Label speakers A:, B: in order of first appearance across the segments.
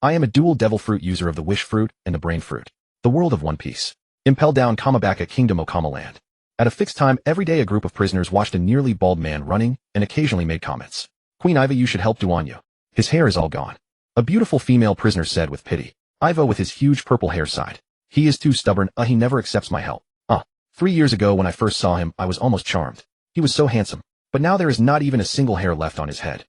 A: I am a dual devil fruit user of the wish fruit and the brain fruit. The world of One Piece. Impel Down, back a kingdom, land. At a fixed time every day, a group of prisoners watched a nearly bald man running and occasionally made comments. Queen Iva, you should help Duanyu. His hair is all gone. A beautiful female prisoner said with pity. Iva with his huge purple hair sighed. He is too stubborn, he never accepts my help. 3 years ago when I first saw him, I was almost charmed. He was so handsome. But now there is not even a single hair left on his head.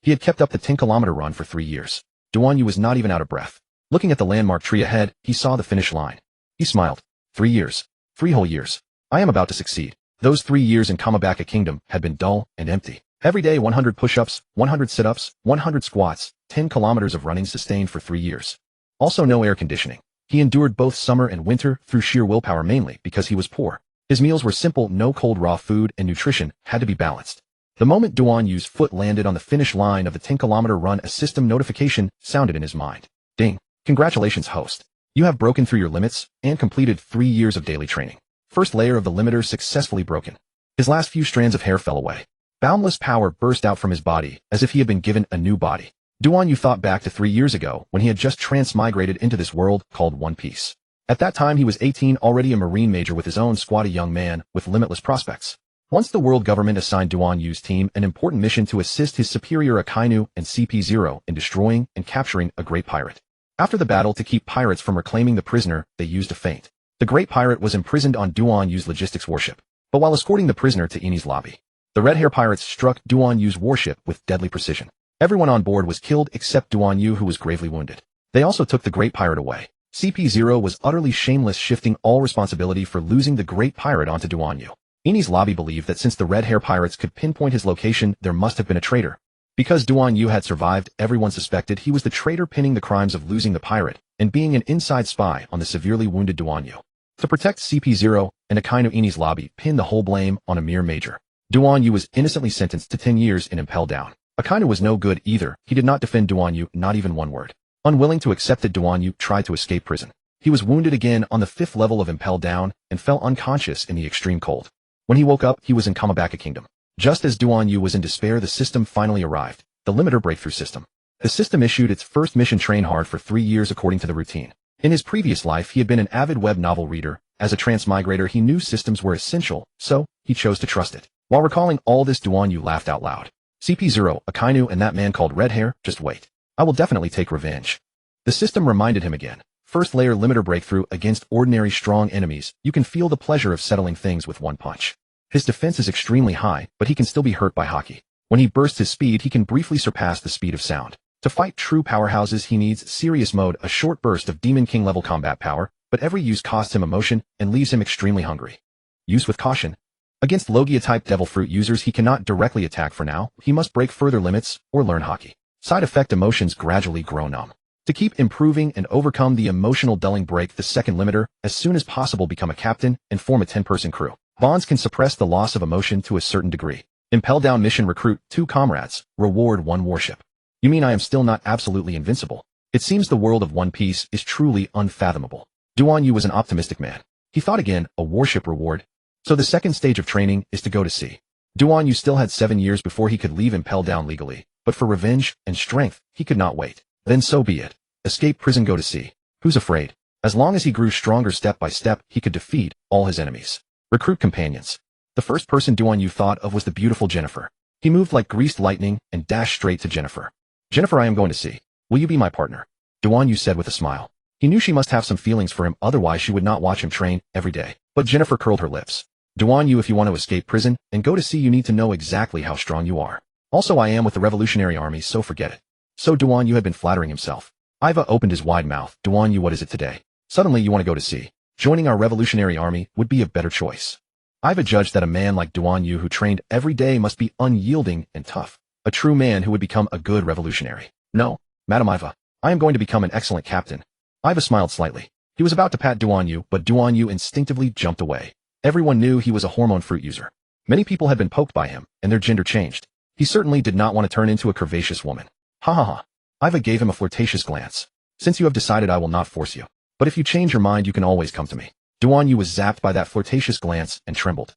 A: He had kept up the 10-kilometer run for 3 years. Duanyu was not even out of breath. Looking at the landmark tree ahead, he saw the finish line. He smiled. 3 years. 3 whole years. I am about to succeed. Those 3 years in Kamabaka Kingdom had been dull and empty. Every day 100 push-ups, 100 sit-ups, 100 squats, 10 kilometers of running sustained for 3 years. Also no air conditioning. He endured both summer and winter through sheer willpower, mainly because he was poor. His meals were simple, no cold raw food, and nutrition had to be balanced. The moment Duanyu's foot landed on the finish line of the 10-kilometer run, a system notification sounded in his mind. Ding. Congratulations, host. You have broken through your limits and completed 3 years of daily training. First layer of the limiter successfully broken. His last few strands of hair fell away. Boundless power burst out from his body as if he had been given a new body. Duanyu thought back to 3 years ago when he had just transmigrated into this world called One Piece. At that time he was 18, already a marine major with his own squad, a young man with limitless prospects. Once the world government assigned Duanyu's team an important mission to assist his superior Akainu and CP0 in destroying and capturing a great pirate. After the battle to keep pirates from reclaiming the prisoner, they used a feint. The great pirate was imprisoned on Duanyu's logistics warship. But while escorting the prisoner to Eni's lobby, the red hair pirates struck Duanyu's warship with deadly precision. Everyone on board was killed except Duanyu, who was gravely wounded. They also took the great pirate away. CP0 was utterly shameless, shifting all responsibility for losing the great pirate onto Duanyu. Eni's lobby believed that since the red hair pirates could pinpoint his location, there must have been a traitor. Because Duanyu had survived, everyone suspected he was the traitor, pinning the crimes of losing the pirate and being an inside spy on the severely wounded Duanyu. To protect CP0 and Akainu, Eni's lobby pinned the whole blame on a mere major. Duanyu was innocently sentenced to 10 years in Impel Down. Akainu was no good either. He did not defend Duanyu, not even one word. Unwilling to accept that, Duanyu tried to escape prison. He was wounded again on the 5th level of Impel Down and fell unconscious in the extreme cold. When he woke up, he was in Kamabaka Kingdom. Just as Duanyu was in despair, the system finally arrived, the limiter breakthrough system. The system issued its first mission: train hard for 3 years according to the routine. In his previous life, he had been an avid web novel reader. As a transmigrator, he knew systems were essential, so he chose to trust it. While recalling all this, Duanyu laughed out loud. CP0, Akainu, and that man called Red Hair, just wait. I will definitely take revenge. The system reminded him again. First layer limiter breakthrough against ordinary strong enemies. You can feel the pleasure of settling things with one punch. His defense is extremely high, but he can still be hurt by haki. When he bursts his speed, he can briefly surpass the speed of sound. To fight true powerhouses, he needs serious mode, a short burst of Demon King level combat power, but every use costs him emotion and leaves him extremely hungry. Use with caution. Against Logia-type Devil Fruit users, he cannot directly attack for now. He must break further limits or learn haki. Side effect: emotions gradually grow numb. To keep improving and overcome the emotional dulling, break the second limiter as soon as possible, become a captain and form a 10-person crew. Bonds can suppress the loss of emotion to a certain degree. Impel Down mission: recruit 2 comrades, reward 1 warship. You mean I am still not absolutely invincible? It seems the world of One Piece is truly unfathomable. Duanyu was an optimistic man. He thought again, a warship reward. So the second stage of training is to go to sea. Duanyu still had 7 years before he could leave Impel Down legally, but for revenge and strength, he could not wait. Then so be it. Escape prison, go to sea. Who's afraid? As long as he grew stronger step by step, he could defeat all his enemies. Recruit companions. The first person Duanyu thought of was the beautiful Jennifer. He moved like greased lightning and dashed straight to Jennifer. Jennifer, I am going to sea. Will you be my partner? Duanyu said with a smile. He knew she must have some feelings for him, otherwise she would not watch him train every day. But Jennifer curled her lips. Duanyu, if you want to escape prison and go to sea, you need to know exactly how strong you are. Also, I am with the Revolutionary Army, so forget it. So Duanyu had been flattering himself. Iva opened his wide mouth. Duanyu, what is it today? Suddenly you want to go to sea. Joining our Revolutionary Army would be a better choice. Iva judged that a man like Duanyu, who trained every day, must be unyielding and tough. A true man who would become a good revolutionary. No, Madam Iva. I am going to become an excellent captain. Iva smiled slightly. He was about to pat Duanyu, but Duanyu instinctively jumped away. Everyone knew he was a hormone fruit user. Many people had been poked by him, and their gender changed. He certainly did not want to turn into a curvaceous woman. Ha ha ha. Iva gave him a flirtatious glance. Since you have decided, I will not force you. But if you change your mind, you can always come to me. Duanyu was zapped by that flirtatious glance and trembled.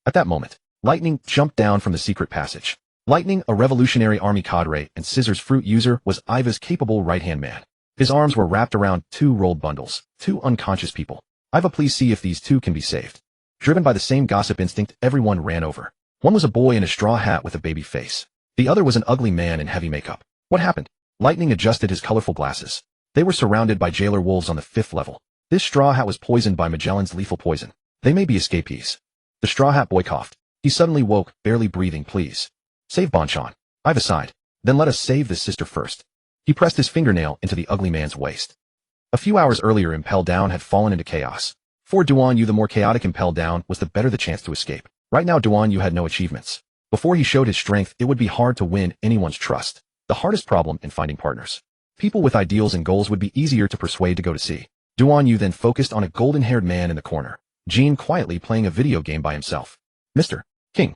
A: At that moment, Lightning jumped down from the secret passage. Lightning, a Revolutionary Army cadre and scissors fruit user, was Iva's capable right-hand man. His arms were wrapped around 2 rolled bundles, 2 unconscious people. Iva, please see if these 2 can be saved. Driven by the same gossip instinct, everyone ran over. One was a boy in a straw hat with a baby face. The other was an ugly man in heavy makeup. What happened? Lightning adjusted his colorful glasses. They were surrounded by jailer wolves on the 5th level. This straw hat was poisoned by Magellan's lethal poison. They may be escapees. The straw hat boy coughed. He suddenly woke, barely breathing. Please. Save Bonchan. Iva sighed. Then let us save this sister first. He pressed his fingernail into the ugly man's waist. A few hours earlier, Impel Down had fallen into chaos. For Duan Yu, the more chaotic Impel Down was, the better the chance to escape. Right now, Duan Yu had no achievements. Before he showed his strength, it would be hard to win anyone's trust. The hardest problem in finding partners. People with ideals and goals would be easier to persuade to go to sea. Duan Yu then focused on a golden-haired man in the corner. Jean quietly playing a video game by himself. Mr. King.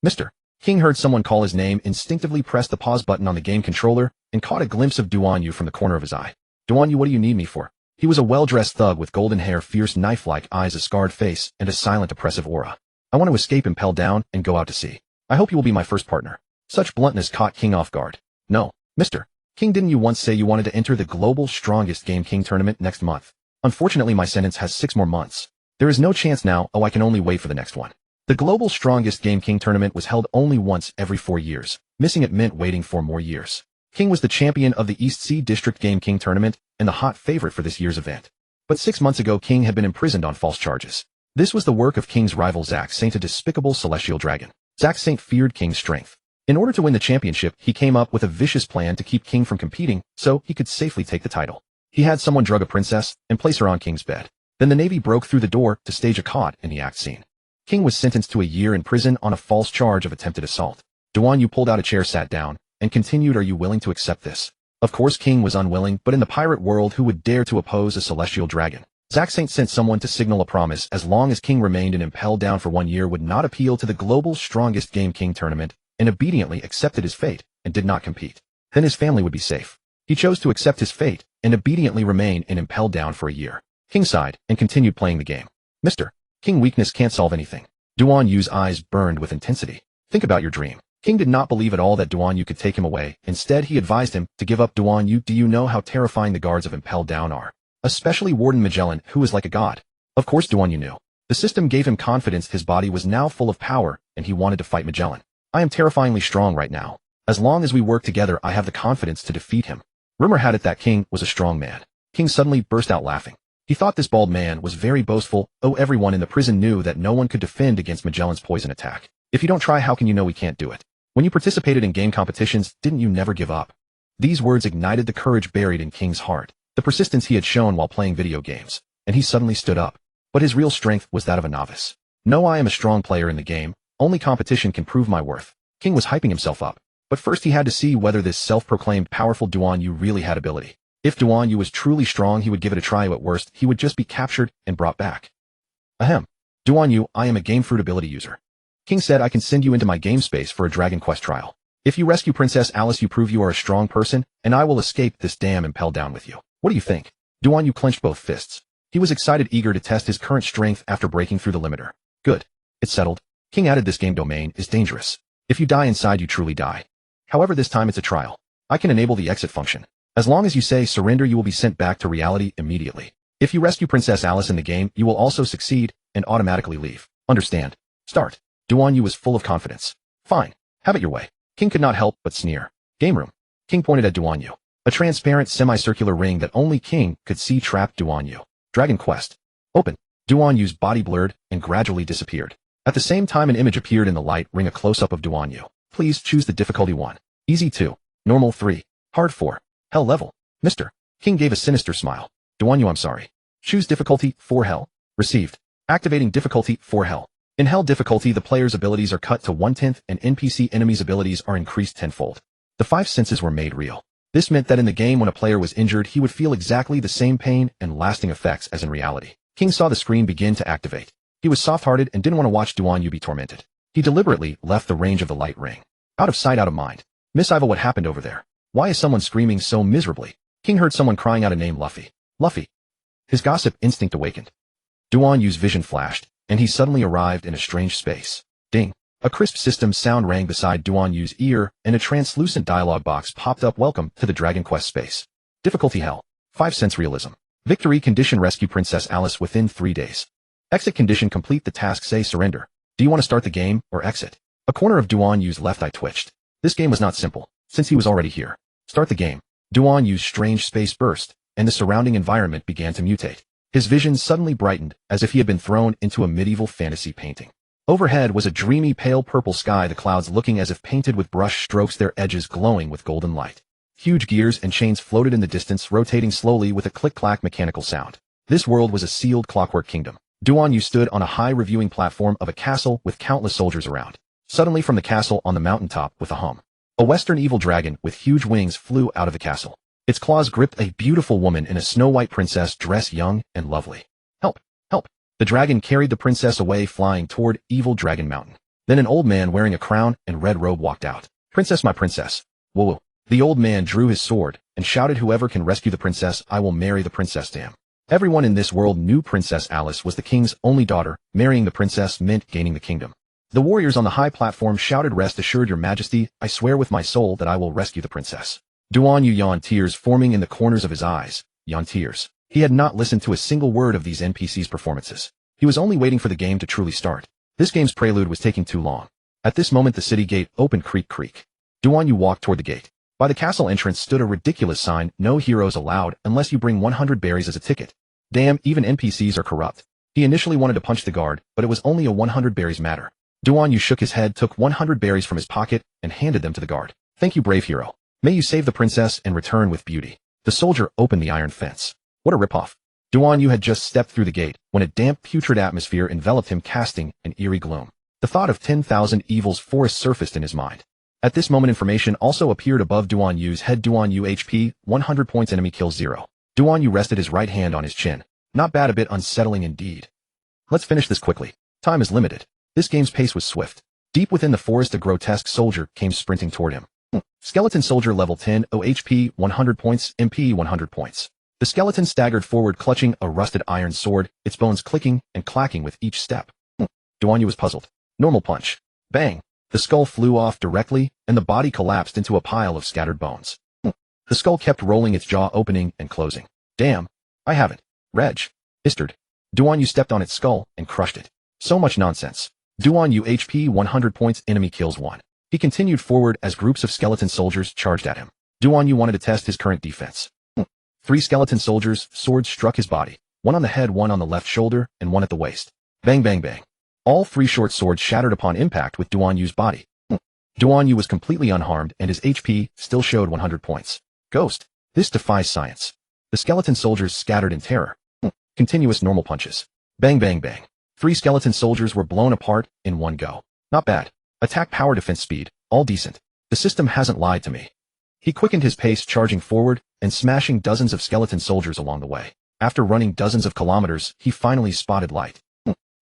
A: Mr. King heard someone call his name, instinctively pressed the pause button on the game controller, and caught a glimpse of Duan Yu from the corner of his eye. Duan Yu, what do you need me for? He was a well-dressed thug with golden hair, fierce knife-like eyes, a scarred face, and a silent, oppressive aura. I want to escape Impel Down and go out to sea. I hope you will be my first partner. Such bluntness caught King off guard. No, Mr. King, didn't you once say you wanted to enter the global strongest Game King tournament next month? Unfortunately, my sentence has 6 more months. There is no chance now. Oh, I can only wait for the next one. The global strongest Game King tournament was held only once every 4 years. Missing it meant waiting 4 more years. King was the champion of the East Sea District Game King tournament and the hot favorite for this year's event. But 6 months ago, King had been imprisoned on false charges. This was the work of King's rival Zack Saint, a despicable celestial dragon. Zack Saint feared King's strength. In order to win the championship, he came up with a vicious plan to keep King from competing so he could safely take the title. He had someone drug a princess and place her on King's bed. Then the Navy broke through the door to stage a caught in the act scene. King was sentenced to a year in prison on a false charge of attempted assault. Duan Yu pulled out a chair, sat down, and continued, "Are you willing to accept this?" Of course King was unwilling, but in the pirate world, who would dare to oppose a celestial dragon? Zack Saint sent someone to signal a promise. As long as King remained in Impel Down for 1 year, would not appeal to the global strongest Game King tournament, and obediently accepted his fate and did not compete. Then his family would be safe. He chose to accept his fate and obediently remain in Impel Down for a year. King sighed and continued playing the game. Mr. King, weakness can't solve anything. Duan Yu's eyes burned with intensity. Think about your dream. King did not believe at all that Duan Yu could take him away. Instead, he advised him to give up. Duan Yu, do you know how terrifying the guards of Impel Down are? Especially Warden Magellan, who is like a god. Of course Duan Yu knew. The system gave him confidence. His body was now full of power, and he wanted to fight Magellan. I am terrifyingly strong right now. As long as we work together, I have the confidence to defeat him. Rumor had it that King was a strong man. King suddenly burst out laughing. He thought this bald man was very boastful. Oh, everyone in the prison knew that no one could defend against Magellan's poison attack. If you don't try, how can you know we can't do it? When you participated in game competitions, didn't you never give up? These words ignited the courage buried in King's heart, the persistence he had shown while playing video games, and he suddenly stood up. But his real strength was that of a novice. No, I am a strong player in the game. Only competition can prove my worth. King was hyping himself up. But first he had to see whether this self-proclaimed powerful Duan Yu really had ability. If Duan Yu was truly strong, he would give it a try. At worst, he would just be captured and brought back. Ahem. Duan Yu, I am a game fruit ability user. King said I can send you into my game space for a Dragon Quest trial. If you rescue Princess Alice, you prove you are a strong person, and I will escape this damn Impel Down with you. What do you think? Duan Yu clenched both fists. He was excited, eager to test his current strength after breaking through the limiter. Good. It's settled. King added, this game domain is dangerous. If you die inside, you truly die. However, this time it's a trial. I can enable the exit function. As long as you say surrender, you will be sent back to reality immediately. If you rescue Princess Alice in the game, you will also succeed and automatically leave. Understand? Start. Duan Yu was full of confidence. Fine. Have it your way. King could not help but sneer. Game room. King pointed at Duan Yu. A transparent semicircular ring that only King could see trapped Duan Yu. Dragon Quest. Open. Duan Yu's body blurred and gradually disappeared. At the same time, an image appeared in the light ring, a close-up of Duan Yu. Please choose the difficulty 1. Easy 2. Normal 3. Hard 4. Hell level. Mr. King gave a sinister smile. Duan Yu, I'm sorry. Choose difficulty 4 Hell. Received. Activating difficulty 4 Hell. In Hell difficulty, the player's abilities are cut to 1/10 and NPC enemies' abilities are increased tenfold. The 5 senses were made real. This meant that in the game, when a player was injured, he would feel exactly the same pain and lasting effects as in reality. King saw the screen begin to activate. He was soft-hearted and didn't want to watch Duan Yu be tormented. He deliberately left the range of the light ring. Out of sight, out of mind. Miss Iva, what happened over there? Why is someone screaming so miserably? King heard someone crying out a name, Luffy. Luffy. His gossip instinct awakened. Duan Yu's vision flashed, and he suddenly arrived in a strange space. Ding. A crisp system sound rang beside Duan Yu's ear, and a translucent dialogue box popped up. Welcome to the Dragon Quest space. Difficulty Hell. 5 cents realism. Victory condition rescue Princess Alice within 3 days. Exit condition complete the task say surrender. Do you want to start the game or exit? A corner of Duan Yu's left eye twitched. This game was not simple, since he was already here. Start the game. Duan Yu's strange space burst, and the surrounding environment began to mutate. His vision suddenly brightened, as if he had been thrown into a medieval fantasy painting. Overhead was a dreamy pale purple sky, the clouds looking as if painted with brush strokes, their edges glowing with golden light. Huge gears and chains floated in the distance, rotating slowly with a click-clack mechanical sound. This world was a sealed clockwork kingdom. Duan Yu stood on a high reviewing platform of a castle with countless soldiers around. Suddenly from the castle on the mountaintop with a hum, a western evil dragon with huge wings flew out of the castle. Its claws gripped a beautiful woman in a snow-white princess dress, young and lovely. Help! Help! The dragon carried the princess away, flying toward Evil Dragon Mountain. Then an old man wearing a crown and red robe walked out. Princess, my princess. Whoa. The old man drew his sword and shouted, whoever can rescue the princess, I will marry the princess to him. Everyone in this world knew Princess Alice was the king's only daughter. Marrying the princess meant gaining the kingdom. The warriors on the high platform shouted, rest assured, your majesty, I swear with my soul that I will rescue the princess. Duan Yu yawned, tears forming in the corners of his eyes. Yawned tears. He had not listened to a single word of these NPCs' performances. He was only waiting for the game to truly start. This game's prelude was taking too long. At this moment the city gate opened, creak creak. Duan Yu walked toward the gate. By the castle entrance stood a ridiculous sign, no heroes allowed unless you bring 100 berries as a ticket. Damn, even NPCs are corrupt. He initially wanted to punch the guard, but it was only a 100 berries matter. Duan Yu shook his head, took 100 berries from his pocket, and handed them to the guard. Thank you, brave hero. May you save the princess and return with beauty. The soldier opened the iron fence. What a ripoff. Duan Yu had just stepped through the gate when a damp, putrid atmosphere enveloped him, casting an eerie gloom. The thought of 10,000 evils forest surfaced in his mind. At this moment information also appeared above Duan Yu's head. Duan Yu HP, 100 points, enemy kills 0. Duan Yu rested his right hand on his chin. Not bad, a bit unsettling indeed. Let's finish this quickly. Time is limited. This game's pace was swift. Deep within the forest a grotesque soldier came sprinting toward him. Skeleton soldier level 10, OHP, 100 points, MP 100 points. The skeleton staggered forward, clutching a rusted iron sword, its bones clicking and clacking with each step. Duan Yu was puzzled. Normal punch. Bang! The skull flew off directly, and the body collapsed into a pile of scattered bones. The skull kept rolling, its jaw opening and closing. Damn! I haven't. Reg. Istard. Duan Yu stepped on its skull and crushed it. So much nonsense. Duan Yu HP 100 points, enemy kills 1. He continued forward as groups of skeleton soldiers charged at him. Duan Yu wanted to test his current defense. 3 skeleton soldiers' swords struck his body, one on the head, one on the left shoulder, and one at the waist. Bang bang bang. All 3 short swords shattered upon impact with Duan Yu's body. Duan Yu was completely unharmed and his HP still showed 100 points. Ghost. This defies science. The skeleton soldiers scattered in terror. Continuous normal punches. Bang bang bang. 3 skeleton soldiers were blown apart in one go. Not bad. Attack, power, defense, speed, all decent. The system hasn't lied to me. He quickened his pace, charging forward and smashing dozens of skeleton soldiers along the way. After running dozens of kilometers, he finally spotted light.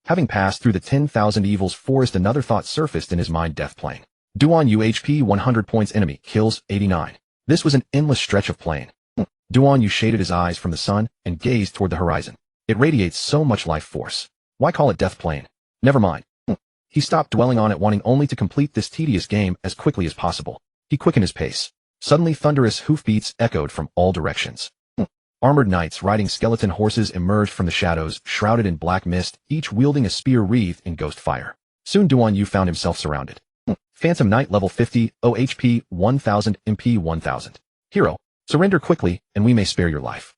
A: Having passed through the 10,000 evils forest, another thought surfaced in his mind, death plane. Duan Yu HP 100 points, enemy kills 89. This was an endless stretch of plain. Duan Yu shaded his eyes from the sun and gazed toward the horizon. It radiates so much life force. Why call it death plane? Never mind. He stopped dwelling on it, wanting only to complete this tedious game as quickly as possible. He quickened his pace. Suddenly thunderous hoofbeats echoed from all directions. Armored knights riding skeleton horses emerged from the shadows, shrouded in black mist, each wielding a spear wreathed in ghost fire. Soon Duan Yu found himself surrounded. Phantom Knight level 50, OHP 1000, MP 1000. Hero, surrender quickly and we may spare your life.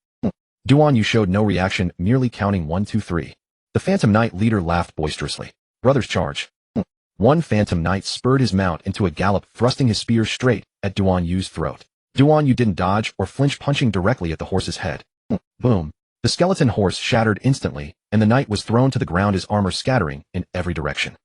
A: Duan Yu showed no reaction, merely counting 1, 2, 3. The Phantom Knight leader laughed boisterously. Brothers charge. One Phantom Knight spurred his mount into a gallop, thrusting his spear straight at Duan Yu's throat. Duan Yu didn't dodge or flinch, punching directly at the horse's head. Boom. The skeleton horse shattered instantly, and the knight was thrown to the ground, his armor scattering in every direction.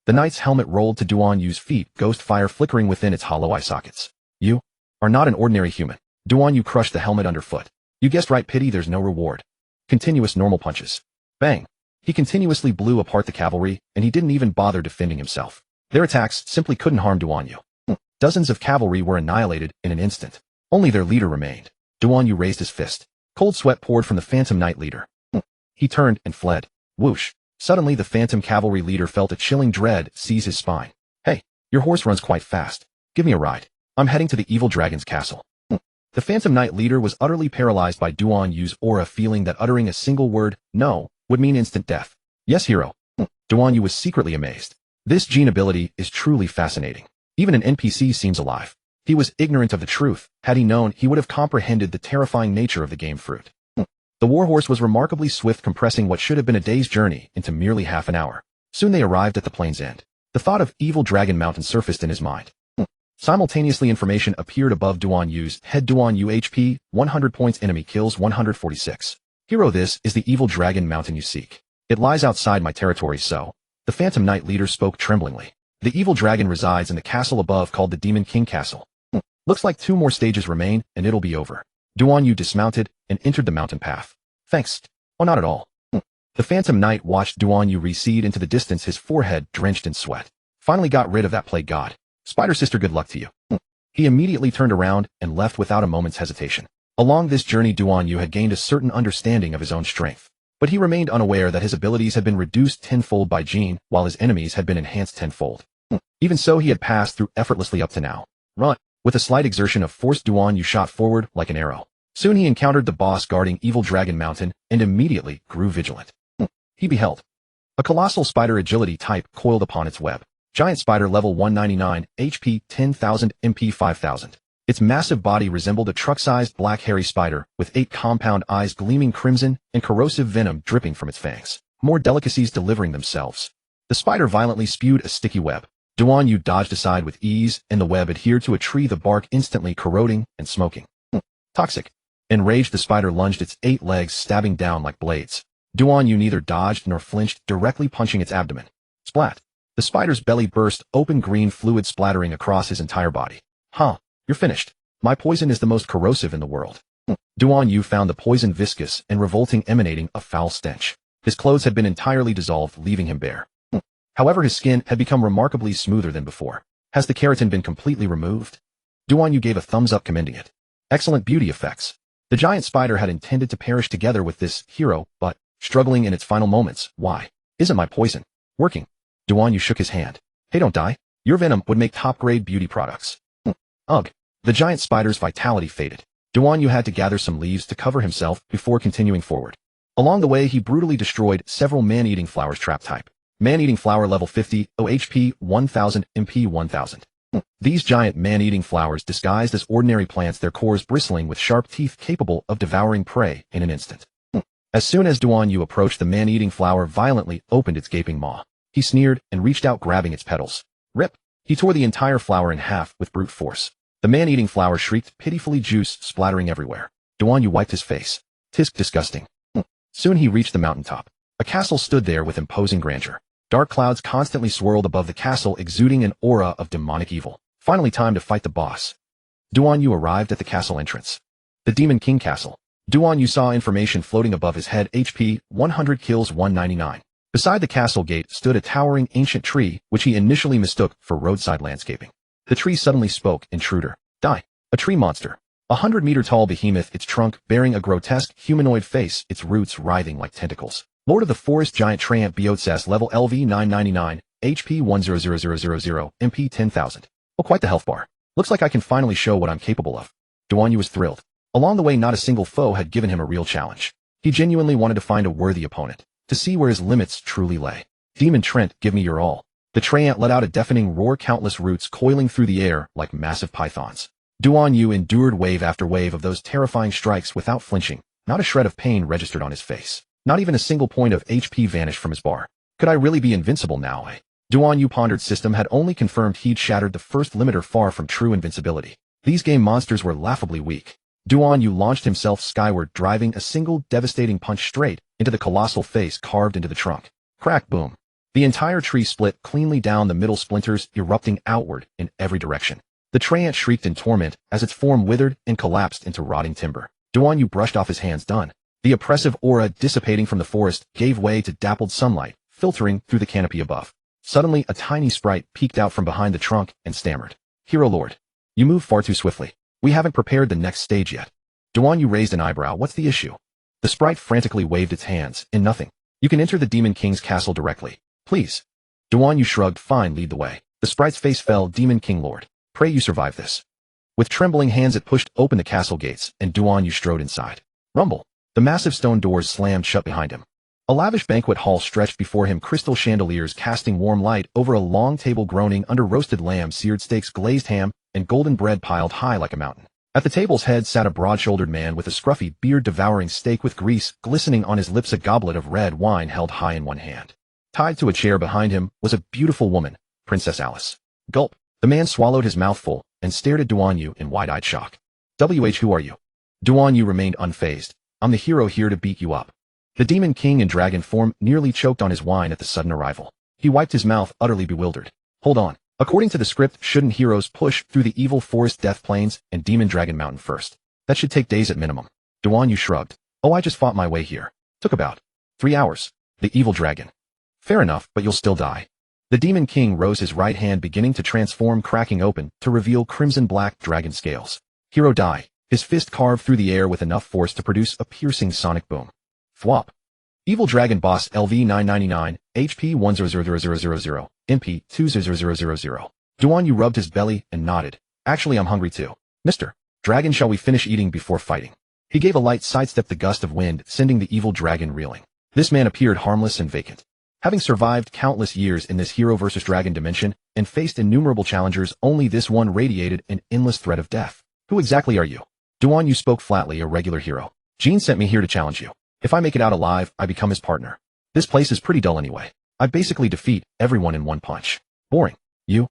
A: The knight's helmet rolled to Duan Yu's feet, ghost fire flickering within its hollow eye sockets. You are not an ordinary human. Duan Yu crushed the helmet underfoot. You guessed right, pity there's no reward. Continuous normal punches. Bang. He continuously blew apart the cavalry, and he didn't even bother defending himself. Their attacks simply couldn't harm Duan Yu. Dozens of cavalry were annihilated in an instant. Only their leader remained. Duan Yu raised his fist. Cold sweat poured from the Phantom Knight leader. He turned and fled. Whoosh. Suddenly the Phantom Cavalry leader felt a chilling dread seize his spine. Hey, your horse runs quite fast. Give me a ride. I'm heading to the evil dragon's castle. The Phantom Knight leader was utterly paralyzed by Duan Yu's aura, feeling that uttering a single word, no, would mean instant death. Yes, hero. Duan Yu was secretly amazed. This gene ability is truly fascinating. Even an NPC seems alive. He was ignorant of the truth. Had he known, he would have comprehended the terrifying nature of the game fruit. The warhorse was remarkably swift, compressing what should have been a day's journey into merely half an hour. Soon they arrived at the plain's end. The thought of Evil Dragon Mountain surfaced in his mind. Simultaneously, information appeared above Duan Yu's head. Duan Yu HP, 100 points, enemy kills 146. Hero, this is the Evil Dragon Mountain you seek. It lies outside my territory, so. The Phantom Knight leader spoke tremblingly. The evil dragon resides in the castle above called the Demon King Castle. Looks like 2 more stages remain, and it'll be over. Duan Yu dismounted and entered the mountain path. Thanks. Oh, not at all. The Phantom Knight watched Duan Yu recede into the distance, his forehead drenched in sweat. Finally got rid of that plague god. Spider sister, good luck to you. He immediately turned around and left without a moment's hesitation. Along this journey, Duan Yu had gained a certain understanding of his own strength. But he remained unaware that his abilities had been reduced tenfold by Gene, while his enemies had been enhanced tenfold. Even so, he had passed through effortlessly up to now. Run! With a slight exertion of force, Duan Yu shot forward like an arrow. Soon he encountered the boss guarding Evil Dragon Mountain, and immediately grew vigilant. He beheld a colossal spider agility type coiled upon its web. Giant spider, level 199, HP 10,000, MP 5,000. Its massive body resembled a truck-sized black hairy spider, with 8 compound eyes gleaming crimson and corrosive venom dripping from its fangs, more delicacies delivering themselves. The spider violently spewed a sticky web. Duan Yu dodged aside with ease, and the web adhered to a tree, the bark instantly corroding and smoking. Toxic. Enraged, the spider lunged its 8 legs, stabbing down like blades. Duan Yu neither dodged nor flinched, directly punching its abdomen. Splat. The spider's belly burst open, green fluid splattering across his entire body. Huh. You're finished. My poison is the most corrosive in the world. Duan Yu found the poison viscous and revolting, emanating a foul stench. His clothes had been entirely dissolved, leaving him bare. However, his skin had become remarkably smoother than before. Has the keratin been completely removed? Duan Yu gave a thumbs up, commending it. Excellent beauty effects. The giant spider had intended to perish together with this hero, but, struggling in its final moments, why isn't my poison working? Duan Yu shook his hand. Hey, don't die. Your venom would make top-grade beauty products. Ugh. The giant spider's vitality faded. Duan Yu had to gather some leaves to cover himself before continuing forward. Along the way, he brutally destroyed several man-eating flowers, trap type. Man-eating flower, level 50, OHP 1000, MP 1000. These giant man-eating flowers disguised as ordinary plants, their cores bristling with sharp teeth capable of devouring prey in an instant. As soon as Duan Yu approached, the man-eating flower violently opened its gaping maw. He sneered and reached out, grabbing its petals. Rip! He tore the entire flower in half with brute force. The man-eating flower shrieked pitifully, juice splattering everywhere. Duan Yu wiped his face. Tisk, disgusting. Soon he reached the mountaintop. A castle stood there with imposing grandeur. Dark clouds constantly swirled above the castle, exuding an aura of demonic evil. Finally, time to fight the boss. Duan Yu arrived at the castle entrance. The Demon King Castle. Duan Yu saw information floating above his head. HP 100, kills 199. Beside the castle gate stood a towering ancient tree, which he initially mistook for roadside landscaping. The tree suddenly spoke. Intruder. Die. A tree monster. 100-meter-tall behemoth, its trunk bearing a grotesque humanoid face, its roots writhing like tentacles. Lord of the Forest giant Treant Biotsas, level LV 999, HP 100000, MP 10,000. Oh, quite the health bar. Looks like I can finally show what I'm capable of. Duan Yu was thrilled. Along the way, not a single foe had given him a real challenge. He genuinely wanted to find a worthy opponent, to see where his limits truly lay. Demon Trent, give me your all. The Treant let out a deafening roar, countless roots coiling through the air like massive pythons. Duan Yu endured wave after wave of those terrifying strikes without flinching. Not a shred of pain registered on his face. Not even a single point of HP vanished from his bar. Could I really be invincible now? Duan Yu pondered. System had only confirmed he'd shattered the first limiter, far from true invincibility. These game monsters were laughably weak. Duan Yu launched himself skyward, driving a single devastating punch straight into the colossal face carved into the trunk. Crack, boom. The entire tree split cleanly down the middle, splinters erupting outward in every direction. The Treant shrieked in torment as its form withered and collapsed into rotting timber. Duan Yu brushed off his hands. Done. The oppressive aura dissipating from the forest gave way to dappled sunlight, filtering through the canopy above. Suddenly, a tiny sprite peeked out from behind the trunk and stammered. Hero Lord, you move far too swiftly. We haven't prepared the next stage yet. Duan Yu raised an eyebrow. What's the issue? The sprite frantically waved its hands. In nothing. You can enter the Demon King's castle directly. Please. Duan Yu shrugged. Fine, lead the way. The sprite's face fell. Demon King Lord, pray you survive this. With trembling hands it pushed open the castle gates, and Duan Yu strode inside. Rumble. The massive stone doors slammed shut behind him. A lavish banquet hall stretched before him, crystal chandeliers casting warm light over a long table groaning under roasted lamb, seared steaks, glazed ham, and golden bread piled high like a mountain. At the table's head sat a broad-shouldered man with a scruffy beard devouring steak with grease glistening on his lips, a goblet of red wine held high in one hand. Tied to a chair behind him was a beautiful woman, Princess Alice. Gulp. The man swallowed his mouthful and stared at Duan Yu in wide-eyed shock. Who are you? Duan Yu remained unfazed. I'm the hero here to beat you up. The demon king in dragon form nearly choked on his wine at the sudden arrival. He wiped his mouth, utterly bewildered. Hold on. According to the script, shouldn't heroes push through the evil forest death plains and demon dragon mountain first? That should take days at minimum. Duan Yu shrugged. Oh, I just fought my way here. Took about 3 hours. The evil dragon. Fair enough, but you'll still die. The demon king rose, his right hand beginning to transform, cracking open to reveal crimson-black dragon scales. Hero die. His fist carved through the air with enough force to produce a piercing sonic boom. Thwop. Evil Dragon Boss LV 999, HP 100000, MP 20000. Duan Yu rubbed his belly and nodded. Actually, I'm hungry too. Mr. Dragon, shall we finish eating before fighting? He gave a light sidestep, the gust of wind sending the evil dragon reeling. This man appeared harmless and vacant. Having survived countless years in this hero versus dragon dimension and faced innumerable challengers, only this one radiated an endless threat of death. Who exactly are you? Duan Yu spoke flatly, a regular hero. Jean sent me here to challenge you. If I make it out alive, I become his partner. This place is pretty dull anyway. I basically defeat everyone in one punch. Boring. You?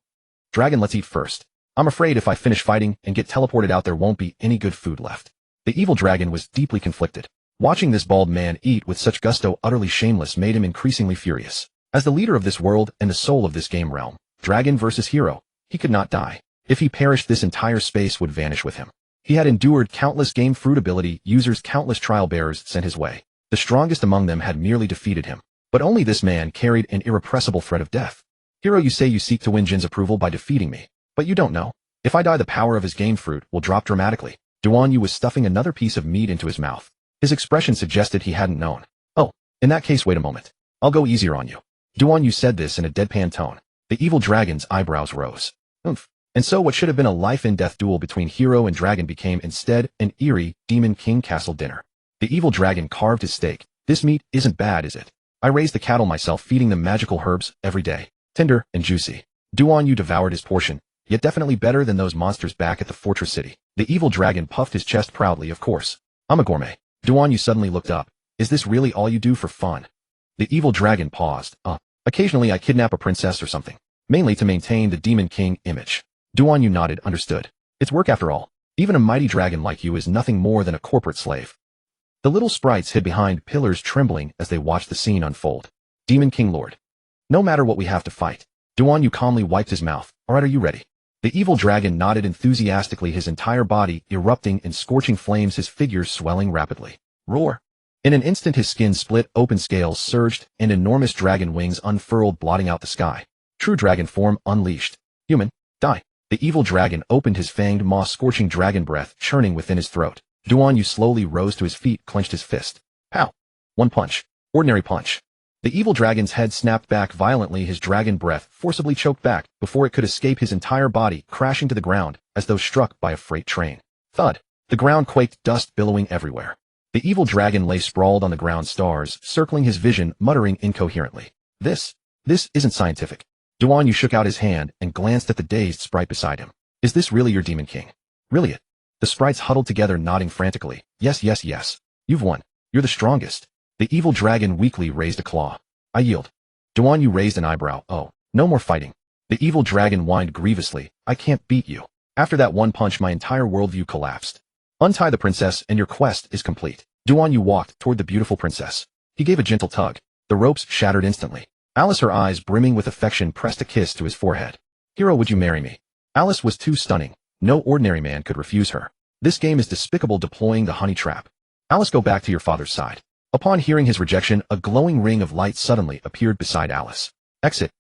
A: Dragon, let's eat first. I'm afraid if I finish fighting and get teleported out, there won't be any good food left. The evil dragon was deeply conflicted. Watching this bald man eat with such gusto, utterly shameless, made him increasingly furious. As the leader of this world and the soul of this game realm, dragon versus hero, he could not die. If he perished, this entire space would vanish with him. He had endured countless game fruit ability users, countless trial bearers sent his way. The strongest among them had merely defeated him. But only this man carried an irrepressible threat of death. Hero, you say you seek to win Jin's approval by defeating me. But you don't know. If I die, the power of his game fruit will drop dramatically. Duan Yu was stuffing another piece of meat into his mouth. His expression suggested he hadn't known. Oh, in that case, wait a moment. I'll go easier on you. Duan Yu said this in a deadpan tone. The evil dragon's eyebrows rose. Oomph. And so what should have been a life-and-death duel between hero and dragon became instead an eerie demon king castle dinner. The evil dragon carved his steak. This meat isn't bad, is it? I raised the cattle myself, feeding them magical herbs every day. Tender and juicy. Duan Yu devoured his portion, yet definitely better than those monsters back at the fortress city. The evil dragon puffed his chest proudly. Of course. I'm a gourmet. Duan Yu suddenly looked up. Is this really all you do for fun? The evil dragon paused. Occasionally I kidnap a princess or something. Mainly to maintain the demon king image. Duan Yu nodded, understood. It's work after all. Even a mighty dragon like you is nothing more than a corporate slave. The little sprites hid behind pillars, trembling as they watched the scene unfold. Demon King Lord. No matter what, we have to fight. Duan Yu calmly wiped his mouth. Alright, are you ready? The evil dragon nodded enthusiastically, his entire body erupting in scorching flames, his figure swelling rapidly. Roar. In an instant his skin split open, scales surged, and enormous dragon wings unfurled, blotting out the sky. True dragon form unleashed. Human, die. The evil dragon opened his fanged maw, scorching dragon breath churning within his throat. Duan Yu slowly rose to his feet, clenched his fist. Pow! One punch. Ordinary punch. The evil dragon's head snapped back violently, his dragon breath forcibly choked back before it could escape, his entire body crashing to the ground as though struck by a freight train. Thud. The ground quaked, dust billowing everywhere. The evil dragon lay sprawled on the ground, stars circling his vision, muttering incoherently. This isn't scientific. Duan Yu shook out his hand and glanced at the dazed sprite beside him. Is this really your demon king? Really it? The sprites huddled together, nodding frantically. Yes, yes, yes. You've won. You're the strongest. The evil dragon weakly raised a claw. I yield. Duan Yu raised an eyebrow. Oh, no more fighting. The evil dragon whined grievously. I can't beat you. After that one punch, my entire worldview collapsed. Untie the princess and your quest is complete. Duan Yu walked toward the beautiful princess. He gave a gentle tug. The ropes shattered instantly. Alice, her eyes brimming with affection, pressed a kiss to his forehead. Hero, would you marry me? Alice was too stunning. No ordinary man could refuse her. This game is despicable, deploying the honey trap. Alice, go back to your father's side. Upon hearing his rejection, a glowing ring of light suddenly appeared beside Alice. Exit.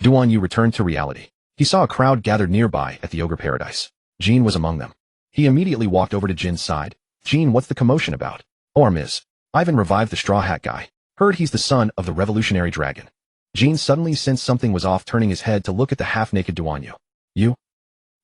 A: Duan Yu returned to reality. He saw a crowd gathered nearby at the ogre paradise. Jean was among them. He immediately walked over to Jin's side. Jean, what's the commotion about? Oh, our Miz. Ivan revived the straw hat guy. Heard he's the son of the revolutionary dragon. Jean suddenly sensed something was off, turning his head to look at the half-naked Duan Yu. You?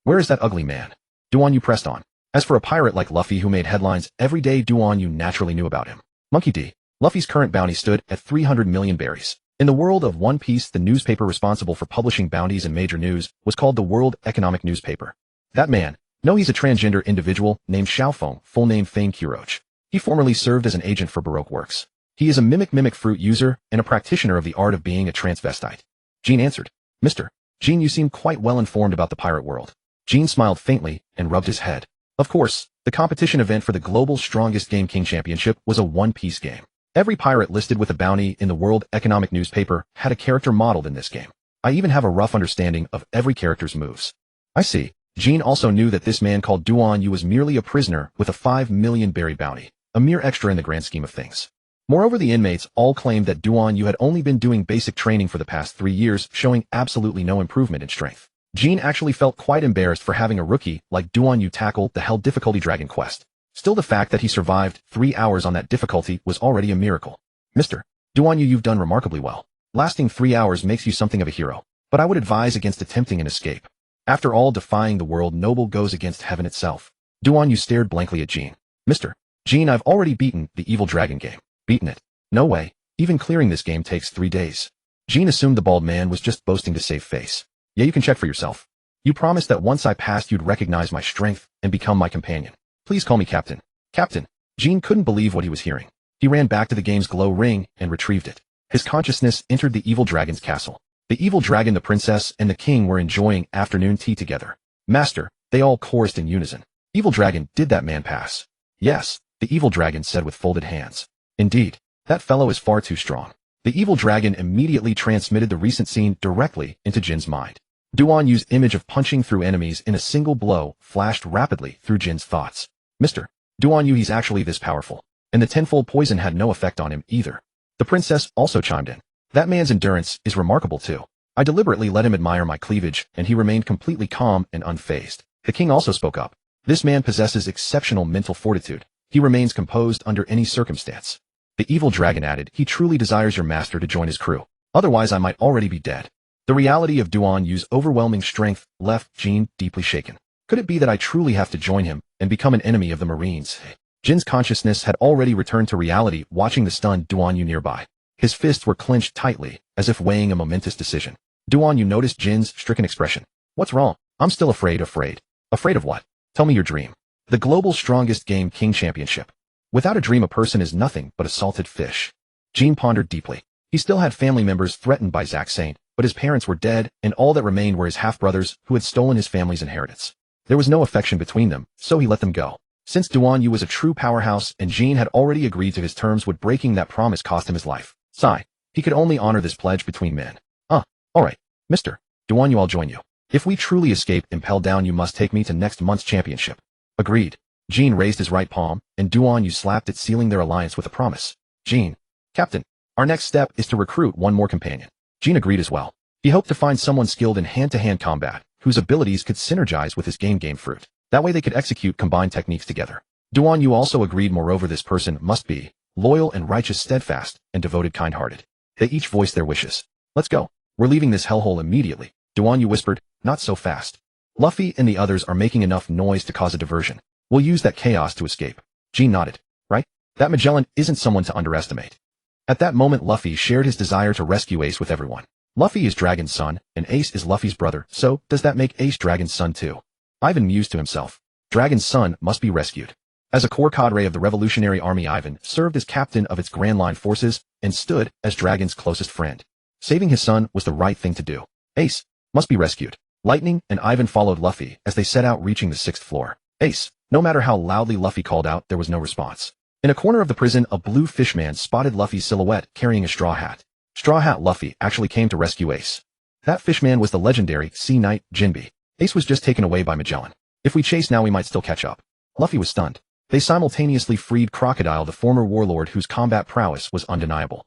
A: Where is that ugly man? Duan Yu pressed on. As for a pirate like Luffy who made headlines every day, Duan Yu naturally knew about him. Monkey D. Luffy's current bounty stood at 300 million berries. In the world of One Piece, the newspaper responsible for publishing bounties and major news was called the World Economic Newspaper. That man, no, he's a transgender individual named Xiaofeng, full name Fang Qiroch. He formerly served as an agent for Baroque Works. He is a mimic fruit user and a practitioner of the art of being a transvestite. Jean answered. Mr. Jean, you seem quite well informed about the pirate world. Jean smiled faintly and rubbed his head. Of course, the competition event for the Global Strongest Game King Championship was a one-piece game. Every pirate listed with a bounty in the World Economic Newspaper had a character modeled in this game. I even have a rough understanding of every character's moves. I see. Jean also knew that this man called Duan Yu was merely a prisoner with a 5 million berry bounty, a mere extra in the grand scheme of things. Moreover, the inmates all claimed that Duan Yu had only been doing basic training for the past 3 years, showing absolutely no improvement in strength. Jean actually felt quite embarrassed for having a rookie like Duan Yu tackle the Hell Difficulty Dragon quest. Still, the fact that he survived 3 hours on that difficulty was already a miracle. Mr. Duan Yu, you've done remarkably well. Lasting 3 hours makes you something of a hero, but I would advise against attempting an escape. After all, defying the world noble goes against heaven itself. Duan Yu stared blankly at Jean. Mr. Jean, I've already beaten the Evil Dragon game. Beaten it? No way. Even clearing this game takes 3 days. Jean assumed the bald man was just boasting to save face. Yeah, you can check for yourself. You promised that once I passed you'd recognize my strength and become my companion. Please call me Captain. Captain. Jean couldn't believe what he was hearing. He ran back to the game's glow ring and retrieved it. His consciousness entered the Evil Dragon's castle. The Evil Dragon, the princess, and the king were enjoying afternoon tea together. Master, they all chorused in unison. Evil Dragon, did that man pass? Yes, the Evil Dragon said with folded hands. Indeed, that fellow is far too strong. The Evil Dragon immediately transmitted the recent scene directly into Jin's mind. Duan Yu's image of punching through enemies in a single blow flashed rapidly through Jin's thoughts. Mr. Duan Yu, he's actually this powerful. And the tenfold poison had no effect on him either. The princess also chimed in. That man's endurance is remarkable too. I deliberately let him admire my cleavage, and he remained completely calm and unfazed. The king also spoke up. This man possesses exceptional mental fortitude. He remains composed under any circumstance. The Evil Dragon added, he truly desires your master to join his crew. Otherwise I might already be dead. The reality of Duan Yu's overwhelming strength left Jean deeply shaken. Could it be that I truly have to join him and become an enemy of the Marines? Jin's consciousness had already returned to reality, watching the stunned Duan Yu nearby. His fists were clenched tightly, as if weighing a momentous decision. Duan Yu noticed Jin's stricken expression. What's wrong? I'm still afraid. Afraid of what? Tell me your dream. The Global Strongest Game King Championship. Without a dream, a person is nothing but a salted fish. Jean pondered deeply. He still had family members threatened by Zack Saint, but his parents were dead, and all that remained were his half-brothers who had stolen his family's inheritance. There was no affection between them, so he let them go. Since Duan Yu was a true powerhouse and Jean had already agreed to his terms, would breaking that promise cost him his life? Sigh. He could only honor this pledge between men. Alright, Mr. Duan Yu, I'll join you. If we truly escape Impel Down, you must take me to next month's championship. Agreed. Jean raised his right palm, and Duan Yu slapped it, sealing their alliance with a promise. Jean. Captain. Our next step is to recruit one more companion. Jean agreed as well. He hoped to find someone skilled in hand-to-hand combat, whose abilities could synergize with his game fruit. That way they could execute combined techniques together. Duan Yu also agreed. Moreover, this person must be loyal and righteous, steadfast, and devoted, kind-hearted. They each voiced their wishes. Let's go. We're leaving this hellhole immediately. Duan Yu whispered, not so fast. Luffy and the others are making enough noise to cause a diversion. We'll use that chaos to escape. Jean nodded. Right? That Magellan isn't someone to underestimate. At that moment, Luffy shared his desire to rescue Ace with everyone. Luffy is Dragon's son, and Ace is Luffy's brother, so does that make Ace Dragon's son too? Ivan mused to himself. Dragon's son must be rescued. As a core cadre of the Revolutionary Army, Ivan served as captain of its Grand Line forces and stood as Dragon's closest friend. Saving his son was the right thing to do. Ace must be rescued. Lightning and Ivan followed Luffy as they set out, reaching the 6th floor. Ace. No matter how loudly Luffy called out, there was no response. In a corner of the prison, a blue fishman spotted Luffy's silhouette carrying a straw hat. Straw Hat Luffy actually came to rescue Ace. That fishman was the legendary Sea Knight Jinbe. Ace was just taken away by Magellan. If we chase now, we might still catch up. Luffy was stunned. They simultaneously freed Crocodile, the former warlord whose combat prowess was undeniable.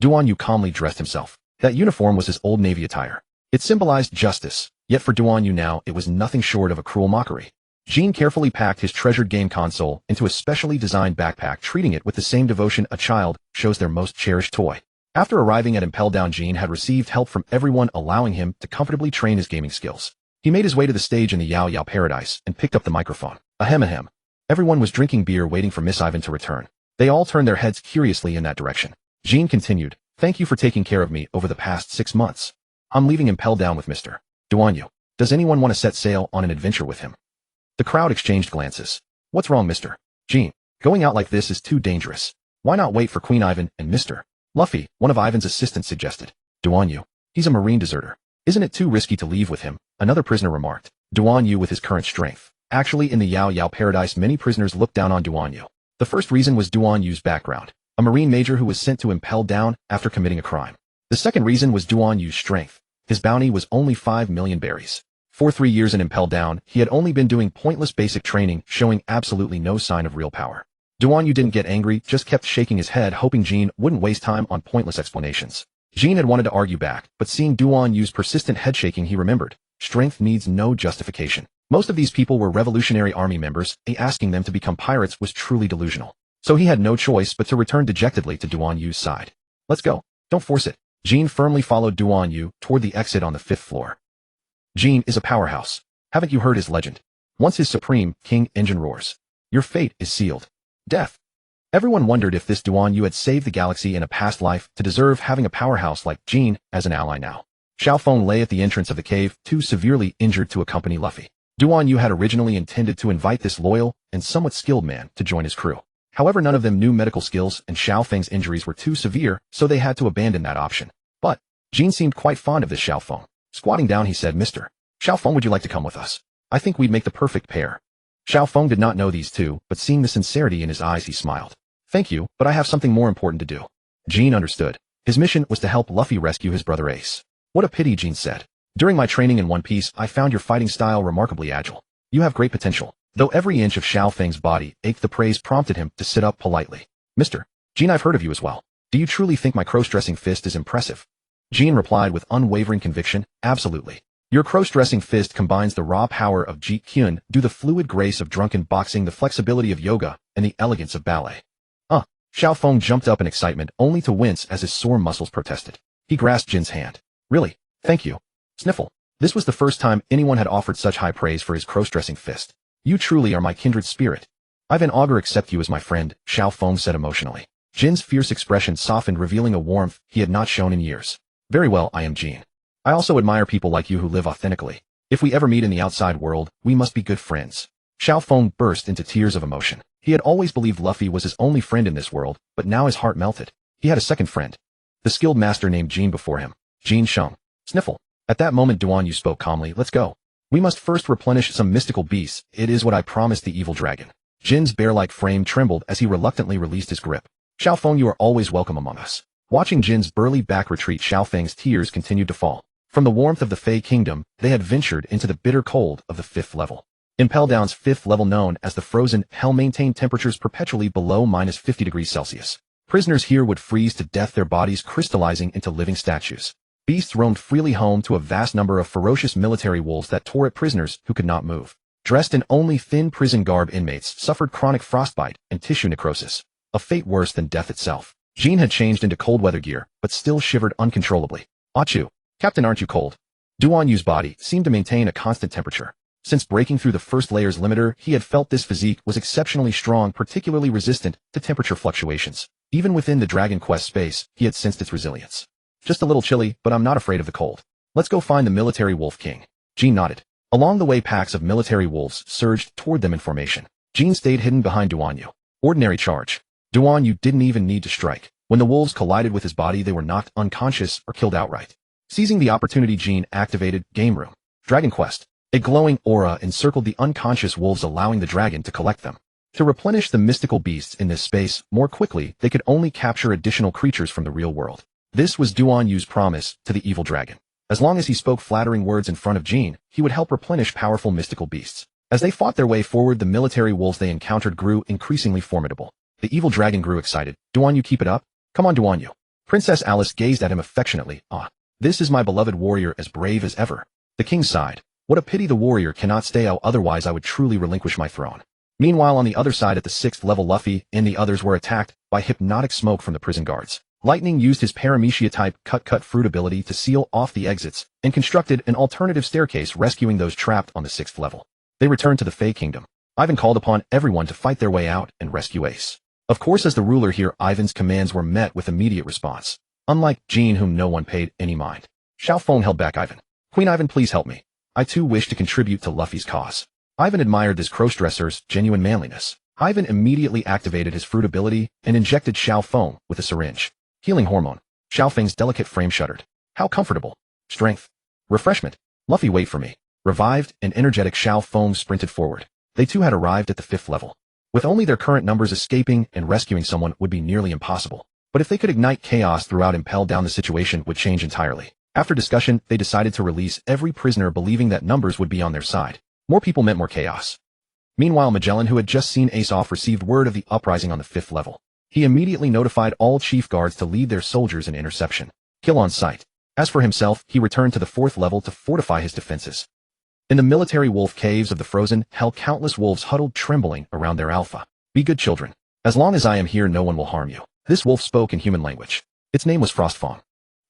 A: Duan Yu calmly dressed himself. That uniform was his old Navy attire. It symbolized justice, yet for Duan Yu now it was nothing short of a cruel mockery. Jean carefully packed his treasured game console into a specially designed backpack, treating it with the same devotion a child shows their most cherished toy. After arriving at Impel Down, Jean had received help from everyone, allowing him to comfortably train his gaming skills. He made his way to the stage in the Yao Yao Paradise and picked up the microphone. Ahem ahem. Everyone was drinking beer waiting for Miss Ivan to return. They all turned their heads curiously in that direction. Jean continued, "Thank you for taking care of me over the past 6 months. I'm leaving Impel Down with Mr. Duanyu. Does anyone want to set sail on an adventure with him?" The crowd exchanged glances. "What's wrong, Mr. Jean? Going out like this is too dangerous. Why not wait for Queen Ivan and Mr. Luffy?" one of Ivan's assistants suggested. "Duanyu. He's a marine deserter. Isn't it too risky to leave with him?" another prisoner remarked. Duanyu with his current strength. Actually, in the Yao Yao Paradise, many prisoners looked down on Duanyu. The first reason was Duanyu's background, a marine major who was sent to Impel Down after committing a crime. The second reason was Duanyu's strength. His bounty was only 5 million berries. For 3 years in Impel Down, he had only been doing pointless basic training, showing absolutely no sign of real power. Duanyu didn't get angry, just kept shaking his head, hoping Jean wouldn't waste time on pointless explanations. Jean had wanted to argue back, but seeing Duanyu's persistent head shaking, he remembered, strength needs no justification. Most of these people were Revolutionary Army members, asking them to become pirates was truly delusional. So he had no choice but to return dejectedly to Duanyu's side. "Let's go. Don't force it." Jean firmly followed Duanyu toward the exit on the 5th floor. Jean is a powerhouse. Haven't you heard his legend? Once his supreme king engine roars, your fate is sealed. Death. Everyone wondered if this Duanyu had saved the galaxy in a past life to deserve having a powerhouse like Jean as an ally now. Xiao Feng lay at the entrance of the cave, too severely injured to accompany Luffy. Duanyu had originally intended to invite this loyal and somewhat skilled man to join his crew. However, none of them knew medical skills and Xiao Feng's injuries were too severe, so they had to abandon that option. But Jean seemed quite fond of this Xiao Feng. Squatting down, he said, "Mr. Xiao Feng, would you like to come with us? I think we'd make the perfect pair." Xiao Feng did not know these two, but seeing the sincerity in his eyes, he smiled. "Thank you, but I have something more important to do." Jean understood. His mission was to help Luffy rescue his brother Ace. "What a pity," Jean said. "During my training in One Piece, I found your fighting style remarkably agile. You have great potential." Though every inch of Xiao Feng's body ached, the praise prompted him to sit up politely. "Mr. Jean, I've heard of you as well. Do you truly think my cross-dressing fist is impressive?" Jean replied with unwavering conviction, "Absolutely. Your cross-dressing fist combines the raw power of Jeet Kune, the fluid grace of drunken boxing, the flexibility of yoga, and the elegance of ballet." Xiao Feng jumped up in excitement, only to wince as his sore muscles protested. He grasped Jin's hand. "Really? Thank you." Sniffle. This was the first time anyone had offered such high praise for his cross-dressing fist. "You truly are my kindred spirit. I've an augur accept you as my friend," Xiao Feng said emotionally. Jin's fierce expression softened, revealing a warmth he had not shown in years. "Very well, I am Jean. I also admire people like you who live authentically. If we ever meet in the outside world, we must be good friends." Xiao Feng burst into tears of emotion. He had always believed Luffy was his only friend in this world, but now his heart melted. He had a second friend. The skilled master named Jean before him. Jean Sheng. Sniffle. At that moment Duanyu spoke calmly. "Let's go. We must first replenish some mystical beasts. It is what I promised the evil dragon." Jin's bear-like frame trembled as he reluctantly released his grip. "Xiao Feng, you are always welcome among us." Watching Jin's burly back retreat, Xiao Feng's tears continued to fall. From the warmth of the Fey Kingdom, they had ventured into the bitter cold of the 5th level. Impel Down's 5th level, known as the Frozen Hell, maintained temperatures perpetually below -50°C. Prisoners here would freeze to death, their bodies crystallizing into living statues. Beasts roamed freely, home to a vast number of ferocious military wolves that tore at prisoners who could not move. Dressed in only thin prison garb, inmates suffered chronic frostbite and tissue necrosis, a fate worse than death itself. Jean had changed into cold weather gear, but still shivered uncontrollably. "Achu, Captain, aren't you cold?" Duanyu's body seemed to maintain a constant temperature. Since breaking through the first layer's limiter, he had felt this physique was exceptionally strong, particularly resistant to temperature fluctuations. Even within the Dragon Quest space, he had sensed its resilience. "Just a little chilly, but I'm not afraid of the cold. Let's go find the military wolf king." Jean nodded. Along the way, packs of military wolves surged toward them in formation. Jean stayed hidden behind Duanyu. Ordinary charge. Duanyu didn't even need to strike. When the wolves collided with his body, they were knocked unconscious or killed outright. Seizing the opportunity, Jean activated Game Room. Dragon Quest. A glowing aura encircled the unconscious wolves, allowing the dragon to collect them. To replenish the mystical beasts in this space more quickly, they could only capture additional creatures from the real world. This was Duanyu's promise to the evil dragon. As long as he spoke flattering words in front of Jean, he would help replenish powerful mystical beasts. As they fought their way forward, the military wolves they encountered grew increasingly formidable. The evil dragon grew excited. "Duanyu, keep it up. Come on, Duanyu." Princess Alice gazed at him affectionately. "Ah, this is my beloved warrior, as brave as ever." The king sighed. "What a pity the warrior cannot stay out, otherwise I would truly relinquish my throne." Meanwhile, on the other side at the 6th level, Luffy and the others were attacked by hypnotic smoke from the prison guards. Lightning used his paramecia-type cut fruit ability to seal off the exits and constructed an alternative staircase rescuing those trapped on the 6th level. They returned to the Fey Kingdom. Ivan called upon everyone to fight their way out and rescue Ace. Of course, as the ruler here, Ivan's commands were met with immediate response. Unlike Jean, whom no one paid any mind, Xiao Feng held back Ivan. Queen Ivan, please help me. I too wish to contribute to Luffy's cause. Ivan admired this crossdresser's genuine manliness. Ivan immediately activated his fruit ability and injected Xiao Feng with a syringe. Healing hormone. Xiao Feng's delicate frame shuddered. How comfortable. Strength. Refreshment. Luffy, wait for me. Revived and energetic, Xiao Feng sprinted forward. They too had arrived at the 5th level. With only their current numbers, escaping and rescuing someone would be nearly impossible. But if they could ignite chaos throughout Impel Down, the situation would change entirely. After discussion, they decided to release every prisoner, believing that numbers would be on their side. More people meant more chaos. Meanwhile, Magellan, who had just seen Ace off, received word of the uprising on the 5th level. He immediately notified all chief guards to lead their soldiers in interception. Kill on sight. As for himself, he returned to the 4th level to fortify his defenses. In the military wolf caves of the frozen hell, countless wolves huddled trembling around their alpha. Be good children. As long as I am here, no one will harm you. This wolf spoke in human language. Its name was Frostfang.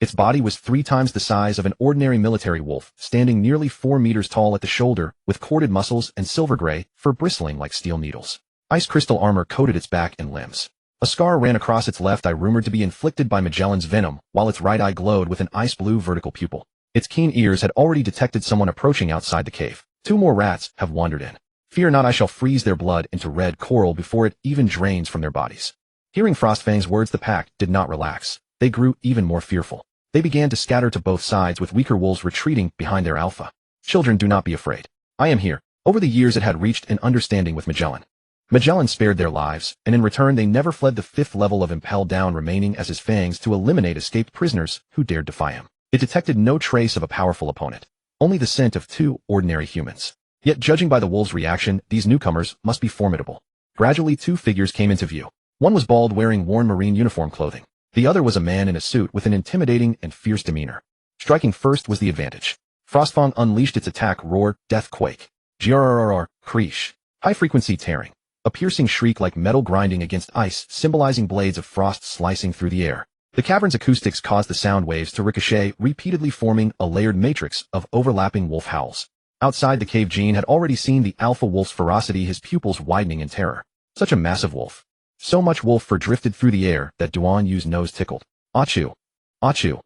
A: Its body was 3 times the size of an ordinary military wolf, standing nearly 4 meters tall at the shoulder, with corded muscles and silver gray fur bristling like steel needles. Ice crystal armor coated its back and limbs. A scar ran across its left eye, rumored to be inflicted by Magellan's venom, while its right eye glowed with an ice blue vertical pupil. Its keen ears had already detected someone approaching outside the cave. 2 more rats have wandered in. Fear not, I shall freeze their blood into red coral before it even drains from their bodies. Hearing Frostfang's words, the pack did not relax. They grew even more fearful. They began to scatter to both sides, with weaker wolves retreating behind their alpha. Children, do not be afraid. I am here. Over the years, it had reached an understanding with Magellan. Magellan spared their lives, and in return they never fled, the 5th level of Impel Down remaining as his fangs to eliminate escaped prisoners who dared defy him. It detected no trace of a powerful opponent, only the scent of 2 ordinary humans. Yet, judging by the wolves' reaction, these newcomers must be formidable. Gradually, 2 figures came into view. One was bald, wearing worn marine uniform clothing. The other was a man in a suit with an intimidating and fierce demeanor. Striking first was the advantage. Frostfang unleashed its attack roar, death quake. Grrrr, creesh. High-frequency tearing. A piercing shriek like metal grinding against ice, symbolizing blades of frost slicing through the air. The cavern's acoustics caused the sound waves to ricochet, repeatedly forming a layered matrix of overlapping wolf howls. Outside the cave, Jean had already seen the alpha wolf's ferocity, his pupils widening in terror. Such a massive wolf. So much wolf fur drifted through the air that Duan Yu's nose tickled. Achoo. Achoo.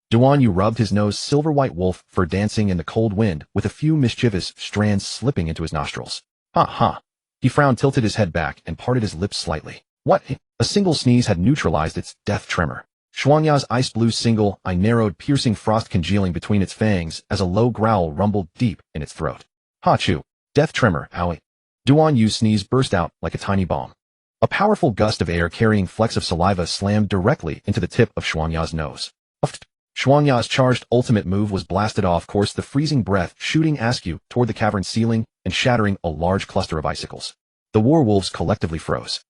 A: Duan Yu rubbed his nose, silver-white wolf fur dancing in the cold wind, with a few mischievous strands slipping into his nostrils. Ha ha. He frowned, tilted his head back, and parted his lips slightly. What? A single sneeze had neutralized its death tremor. Shuangya's ice blue single eye narrowed, piercing frost congealing between its fangs as a low growl rumbled deep in its throat. Ha-choo. Death tremor, owie. Duan Yu's sneeze burst out like a tiny bomb. A powerful gust of air carrying flecks of saliva slammed directly into the tip of Shuangya's nose. Uffed. Shuangya's charged ultimate move was blasted off course, the freezing breath shooting askew toward the cavern's ceiling and shattering a large cluster of icicles. The warwolves collectively froze.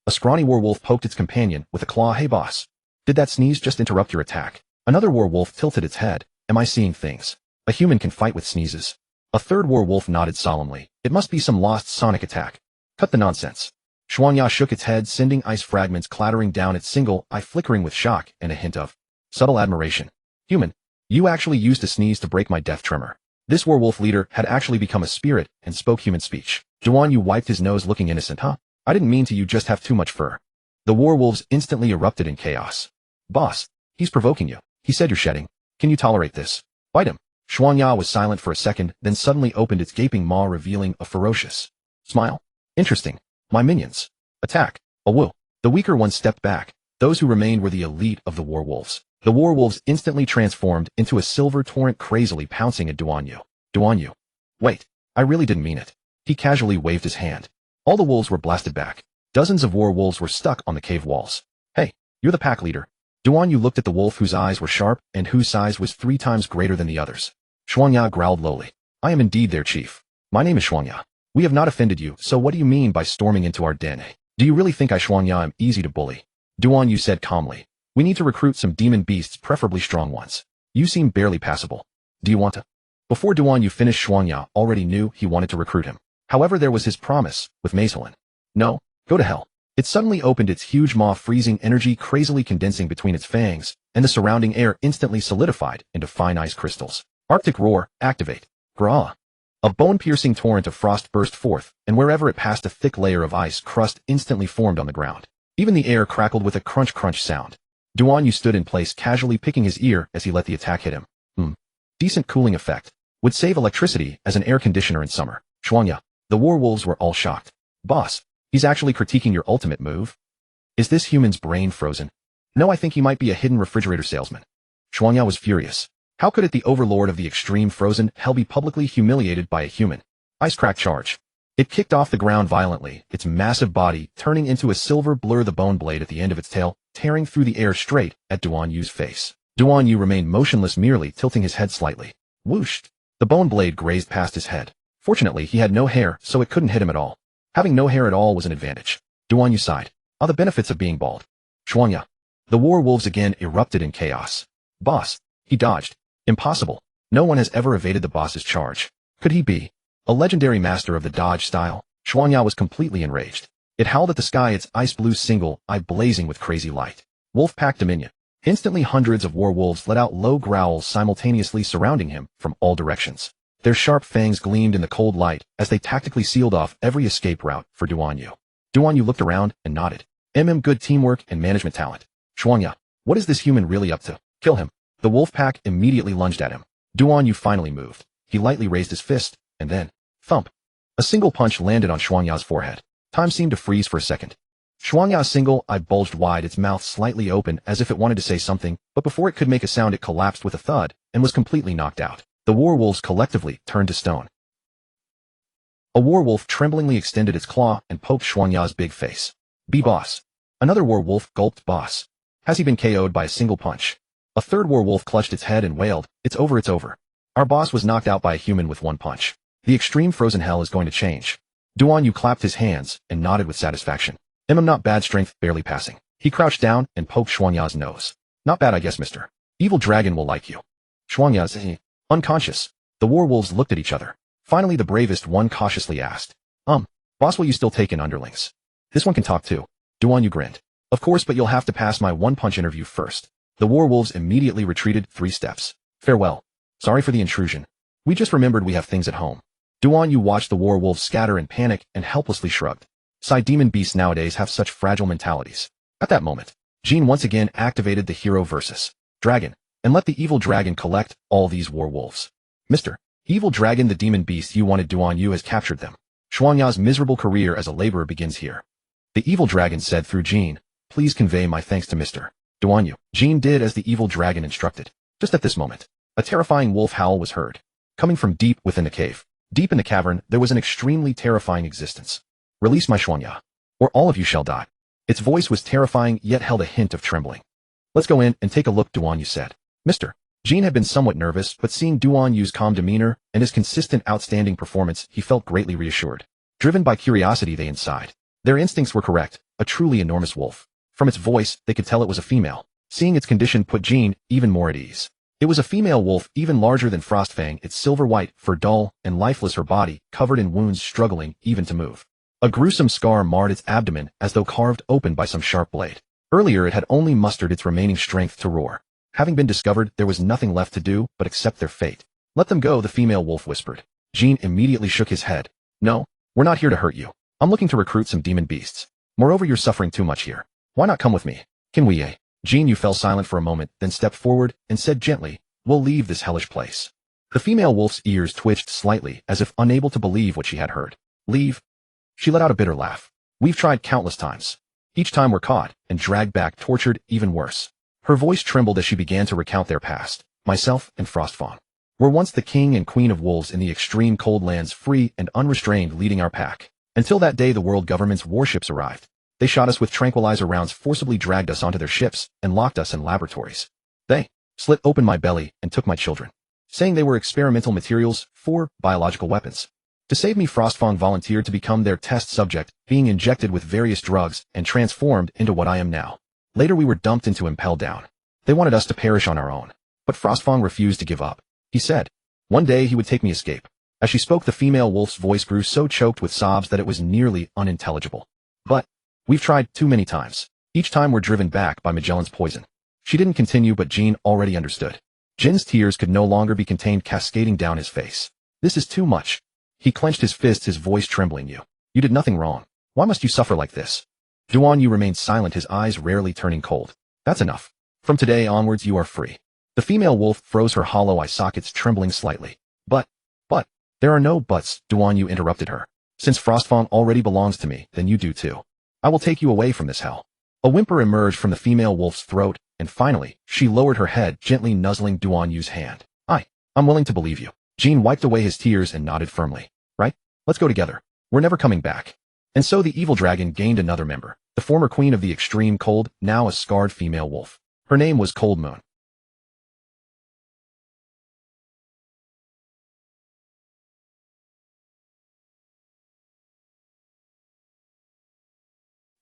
A: A scrawny warwolf poked its companion with a claw. Hey boss. Did that sneeze just interrupt your attack? Another warwolf tilted its head. Am I seeing things? A human can fight with sneezes. A third warwolf nodded solemnly. It must be some lost sonic attack. Cut the nonsense. Shuangya shook its head, sending ice fragments clattering down its single eye, flickering with shock and a hint of subtle admiration. Human, you actually used a sneeze to break my death tremor. This werewolf leader had actually become a spirit and spoke human speech. Duan Yu wiped his nose, looking innocent. Huh? I didn't mean to, you just have too much fur. The warwolves instantly erupted in chaos. Boss, he's provoking you. He said you're shedding. Can you tolerate this? Bite him. Shuangya was silent for a second, then suddenly opened its gaping maw, revealing a ferocious smile. Interesting. My minions. Attack. A woo. The weaker ones stepped back. Those who remained were the elite of the warwolves. The warwolves instantly transformed into a silver torrent, crazily pouncing at Duan Yu. Duan Yu. Wait. I really didn't mean it. He casually waved his hand. All the wolves were blasted back. Dozens of warwolves were stuck on the cave walls. Hey, you're the pack leader. Duan Yu looked at the wolf whose eyes were sharp and whose size was 3 times greater than the others. Shuangya growled lowly. I am indeed their chief. My name is Shuangya. We have not offended you, so what do you mean by storming into our den? Do you really think I, Shuangya, am easy to bully? Duan Yu said calmly. We need to recruit some demon beasts, preferably strong ones. You seem barely passable. Do you want to? Before Duan Yu finished, Shuangya already knew he wanted to recruit him. However, there was his promise with Mazelin. No, go to hell. It suddenly opened its huge maw, freezing energy crazily condensing between its fangs, and the surrounding air instantly solidified into fine ice crystals. Arctic roar, activate. Grah! A bone-piercing torrent of frost burst forth, and wherever it passed a thick layer of ice crust instantly formed on the ground. Even the air crackled with a crunch-crunch sound. Duan Yu stood in place, casually picking his ear as he let the attack hit him. Decent cooling effect. Would save electricity as an air conditioner in summer. Shuangya. The warwolves were all shocked. Boss, he's actually critiquing your ultimate move? Is this human's brain frozen? No, I think he might be a hidden refrigerator salesman. Shuangya was furious. How could it, the overlord of the extreme frozen hell, be publicly humiliated by a human? Ice crack charge. It kicked off the ground violently, its massive body turning into a silver blur, the bone blade at the end of its tail tearing through the air straight at Duan Yu's face. Duan Yu remained motionless, merely tilting his head slightly. Whooshed. The bone blade grazed past his head. Fortunately, he had no hair, so it couldn't hit him at all. Having no hair at all was an advantage. Duan Yu sighed. The benefits of being bald. Shuangya. The war wolves again erupted in chaos. Boss. He dodged. Impossible. No one has ever evaded the boss's charge. Could he be a legendary master of the dodge style? Shuangya was completely enraged. It howled at the sky, its ice blue single eye blazing with crazy light. Wolf Pack Dominion. Instantly hundreds of war wolves let out low growls, simultaneously surrounding him from all directions. Their sharp fangs gleamed in the cold light as they tactically sealed off every escape route for Duan Yu. Duan Yu looked around and nodded. Good teamwork and management talent. Shuangya. What is this human really up to? Kill him. The wolf pack immediately lunged at him. Duan Yu finally moved. He lightly raised his fist, and then, thump. A single punch landed on Shuangya's forehead. Time seemed to freeze for a second. Shuangya's single eye bulged wide, its mouth slightly open as if it wanted to say something, but before it could make a sound it collapsed with a thud and was completely knocked out. The warwolves collectively turned to stone. A warwolf tremblingly extended its claw and poked Shuangya's big face. Be boss. Another warwolf gulped. Boss. Has he been KO'd by a single punch? A third warwolf clutched its head and wailed, it's over, it's over. Our boss was knocked out by a human with one punch. The extreme frozen hell is going to change. Duan Yu clapped his hands and nodded with satisfaction. Not bad, strength barely passing. He crouched down and poked Shuangya's nose. Not bad, I guess, mister. Evil dragon will like you. Shuangya's unconscious. The warwolves looked at each other. Finally, the bravest one cautiously asked, boss, will you still take in underlings? This one can talk too. Duan Yu grinned. Of course, but you'll have to pass my one-punch interview first. The warwolves immediately retreated 3 steps. Farewell. Sorry for the intrusion. We just remembered we have things at home. Duan Yu watched the warwolves scatter in panic and helplessly shrugged. Demon beasts nowadays have such fragile mentalities. At that moment, Jean once again activated the hero versus dragon, and let the evil dragon collect all these warwolves. Mr. Evil Dragon, the demon beast you wanted, Duan Yu has captured them. Shuangya's miserable career as a laborer begins here. The evil dragon said through Jean, please convey my thanks to Mr. Duan Yu. Jean did as the evil dragon instructed. Just at this moment, a terrifying wolf howl was heard. Coming from deep within the cave. Deep in the cavern, there was an extremely terrifying existence. Release my Shuangya, or all of you shall die. Its voice was terrifying, yet held a hint of trembling. Let's go in and take a look, Duan Yu said. Mr. Jean had been somewhat nervous, but seeing Duan Yu's calm demeanor and his consistent outstanding performance, he felt greatly reassured. Driven by curiosity, they inside. Their instincts were correct, a truly enormous wolf. From its voice, they could tell it was a female. Seeing its condition put Jean even more at ease. It was a female wolf, even larger than Frostfang, its silver white fur dull and lifeless, her body covered in wounds, struggling even to move. A gruesome scar marred its abdomen as though carved open by some sharp blade. Earlier it had only mustered its remaining strength to roar. Having been discovered, there was nothing left to do but accept their fate. Let them go, the female wolf whispered. Jean immediately shook his head. No, we're not here to hurt you. I'm looking to recruit some demon beasts. Moreover, you're suffering too much here. Why not come with me? Can we, Jean Yu fell silent for a moment, then stepped forward and said gently, we'll leave this hellish place. The female wolf's ears twitched slightly as if unable to believe what she had heard. Leave? She let out a bitter laugh. We've tried countless times. Each time we're caught and dragged back, tortured, even worse. Her voice trembled as she began to recount their past. Myself and Frostfawn were once the king and queen of wolves in the extreme cold lands, free and unrestrained, leading our pack. Until that day the world government's warships arrived. They shot us with tranquilizer rounds, forcibly dragged us onto their ships, and locked us in laboratories. They slit open my belly and took my children, saying they were experimental materials for biological weapons. To save me, Frostfawn volunteered to become their test subject, being injected with various drugs and transformed into what I am now. Later we were dumped into Impel Down. They wanted us to perish on our own. But Frostfawn refused to give up. He said one day he would take me escape. As she spoke, the female wolf's voice grew so choked with sobs that it was nearly unintelligible. But We've tried too many times. Each time we're driven back by Magellan's poison. She didn't continue, but Jean already understood. Jin's tears could no longer be contained, cascading down his face. This is too much. He clenched his fists, his voice trembling. You did nothing wrong. Why must you suffer like this? Duan Yu remained silent, his eyes rarely turning cold. That's enough. From today onwards you are free. The female wolf froze, her hollow eye sockets trembling slightly. But, there are no buts, Duan Yu interrupted her. Since Frostfang already belongs to me, then you do too. I will take you away from this hell. A whimper emerged from the female wolf's throat, and finally, she lowered her head, gently nuzzling Duan Yu's hand. I'm willing to believe you. Jean wiped away his tears and nodded firmly. Right? Let's go together. We're never coming back. And so the evil dragon gained another member, the former queen of the extreme cold, now a scarred female wolf. Her name was Cold Moon.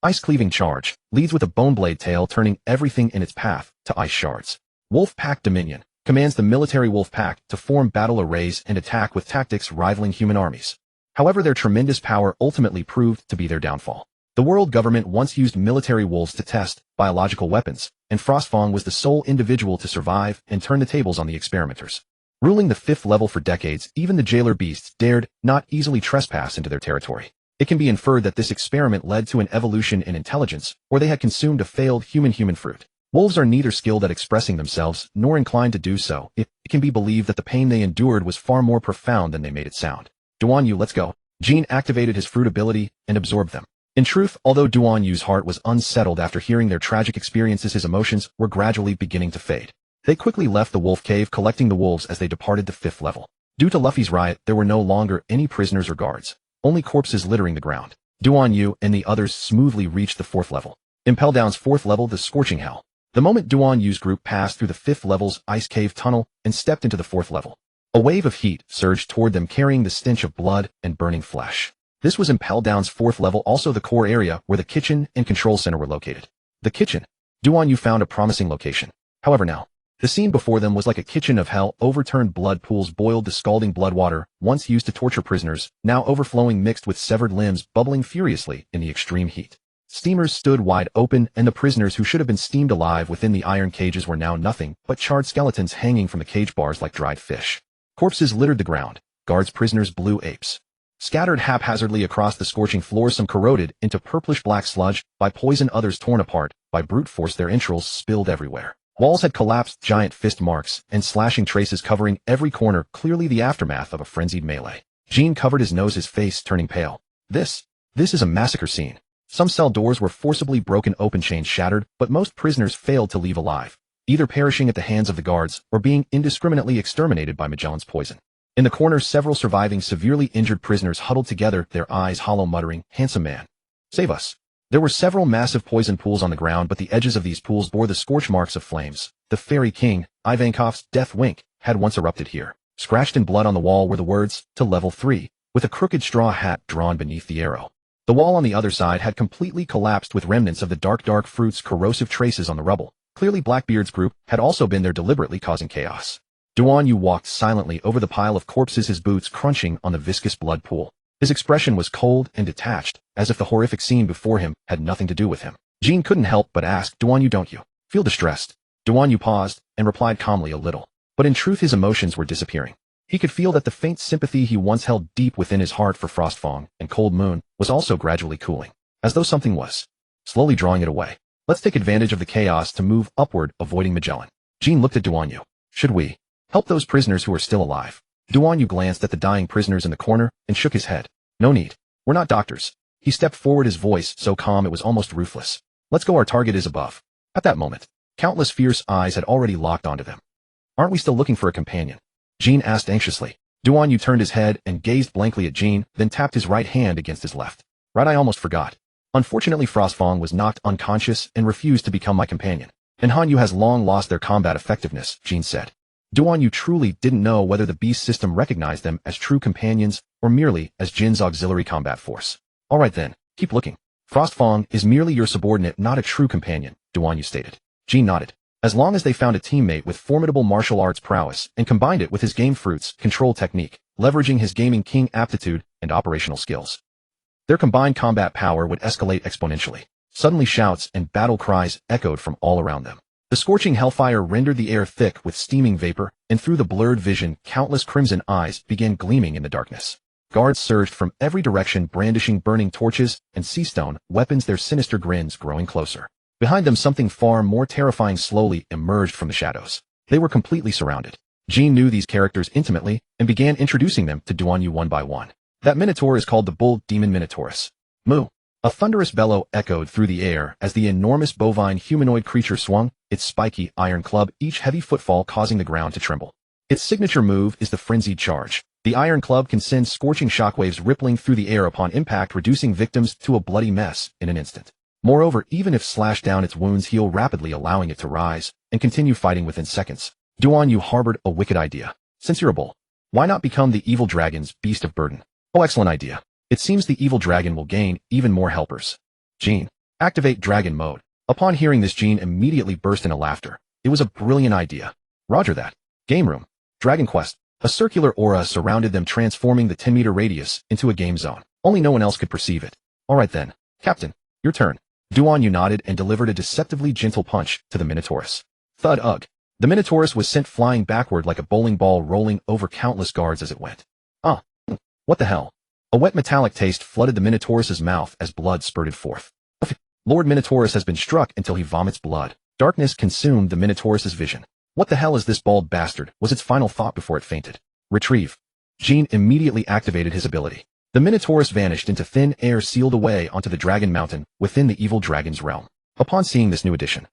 A: Ice-cleaving charge, leads with a bone-blade tail, turning everything in its path to ice shards. Wolf Pack Dominion, commands the military wolf pack to form battle arrays and attack with tactics rivaling human armies. However, their tremendous power ultimately proved to be their downfall. The world government once used military wolves to test biological weapons, and Frostfang was the sole individual to survive and turn the tables on the experimenters. Ruling the 5th level for decades, even the jailer beasts dared not easily trespass into their territory. It can be inferred that this experiment led to an evolution in intelligence, or they had consumed a failed human fruit. Wolves are neither skilled at expressing themselves, nor inclined to do so. It can be believed that the pain they endured was far more profound than they made it sound. Duan Yu, let's go. Jean activated his fruit ability and absorbed them. In truth, although Duan Yu's heart was unsettled after hearing their tragic experiences, his emotions were gradually beginning to fade. They quickly left the wolf cave, collecting the wolves as they departed the 5th level. Due to Luffy's riot, there were no longer any prisoners or guards, only corpses littering the ground. Duan Yu and the others smoothly reached the 4th level. Impel Down's 4th level, the Scorching Hell. The moment Duan Yu's group passed through the 5th level's ice cave tunnel and stepped into the 4th level, a wave of heat surged toward them, carrying the stench of blood and burning flesh. This was Impel Down's 4th level, also the core area where the kitchen and control center were located. The kitchen. Duan Yu found a promising location. However now, the scene before them was like a kitchen of hell. Overturned blood pools boiled the scalding blood water, once used to torture prisoners, now overflowing, mixed with severed limbs, bubbling furiously in the extreme heat. Steamers stood wide open, and the prisoners who should have been steamed alive within the iron cages were now nothing but charred skeletons hanging from the cage bars like dried fish. Corpses littered the ground, guards, prisoners, blue apes. Scattered haphazardly across the scorching floor, some corroded into purplish-black sludge by poison, others torn apart by brute force, their entrails spilled everywhere. Walls had collapsed, giant fist marks and slashing traces covering every corner, clearly the aftermath of a frenzied melee. Jean covered his nose, his face turning pale. This is a massacre scene. Some cell doors were forcibly broken open, chains shattered, but most prisoners failed to leave alive, either perishing at the hands of the guards or being indiscriminately exterminated by Magellan's poison. In the corner, several surviving severely injured prisoners huddled together, their eyes hollow, muttering, "Handsome man, save us." There were several massive poison pools on the ground, but the edges of these pools bore the scorch marks of flames. The Fairy King, Ivankov's death wink, had once erupted here. Scratched in blood on the wall were the words, "To level 3, with a crooked straw hat drawn beneath the arrow. The wall on the other side had completely collapsed, with remnants of the dark fruit's corrosive traces on the rubble. Clearly Blackbeard's group had also been there, deliberately causing chaos. Duan Yu walked silently over the pile of corpses, his boots crunching on the viscous blood pool. His expression was cold and detached, as if the horrific scene before him had nothing to do with him. Jean couldn't help but ask, "Duan Yu, don't you feel distressed?" Duan Yu paused and replied calmly, "A little." But in truth his emotions were disappearing. He could feel that the faint sympathy he once held deep within his heart for Frostfang and Cold Moon was also gradually cooling, as though something was slowly drawing it away. "Let's take advantage of the chaos to move upward, avoiding Magellan." Jean looked at Duan Yu. "Should we help those prisoners who are still alive?" Duan Yu glanced at the dying prisoners in the corner and shook his head. "No need. We're not doctors." He stepped forward, his voice so calm it was almost ruthless. "Let's go, our target is above." At that moment, countless fierce eyes had already locked onto them. "Aren't we still looking for a companion?" Jean asked anxiously. Duan Yu turned his head and gazed blankly at Jean, then tapped his right hand against his left. "Right, I almost forgot. Unfortunately, Frostfang was knocked unconscious and refused to become my companion. And Han Yu has long lost their combat effectiveness," Jean said. Duan Yu truly didn't know whether the beast system recognized them as true companions or merely as Jin's auxiliary combat force. "All right then, keep looking. Frostfang is merely your subordinate, not a true companion," Duan Yu stated. Jean nodded. As long as they found a teammate with formidable martial arts prowess and combined it with his game fruit's control technique, leveraging his gaming king aptitude and operational skills, their combined combat power would escalate exponentially. Suddenly shouts and battle cries echoed from all around them. The scorching hellfire rendered the air thick with steaming vapor, and through the blurred vision, countless crimson eyes began gleaming in the darkness. Guards surged from every direction brandishing burning torches and sea-stone weapons, their sinister grins growing closer. Behind them something far more terrifying slowly emerged from the shadows. They were completely surrounded. Jean knew these characters intimately and began introducing them to Duan Yu one by one. That minotaur is called the bull demon Minotaurus. Moo. A thunderous bellow echoed through the air as the enormous bovine humanoid creature swung its spiky iron club, each heavy footfall causing the ground to tremble. Its signature move is the frenzied charge. The iron club can send scorching shockwaves rippling through the air upon impact, reducing victims to a bloody mess in an instant. Moreover, even if slashed down, its wounds heal rapidly, allowing it to rise and continue fighting within seconds. Duan Yu harbored a wicked idea. Since you're a bull, why not become the evil dragon's beast of burden? Oh, excellent idea. It seems the evil dragon will gain even more helpers. Jean, activate dragon mode. Upon hearing this, Jean immediately burst into laughter. It was a brilliant idea. Roger that. Game room. Dragon Quest. A circular aura surrounded them, transforming the 10-meter radius into a game zone. Only no one else could perceive it. All right then. Captain, your turn. Duan Yu nodded and delivered a deceptively gentle punch to the Minotaurus. Thud ugh. The Minotaurus was sent flying backward like a bowling ball, rolling over countless guards as it went. What the hell? A wet metallic taste flooded the Minotaurus's mouth as blood spurted forth. Lord Minotaurus has been struck until he vomits blood. Darkness consumed the Minotaurus's vision. What the hell is this bald bastard? Was its final thought before it fainted. Retrieve. Jean immediately activated his ability. The Minotaurus vanished into thin air, sealed away onto the Dragon Mountain within the evil dragon's realm. Upon seeing this new addition,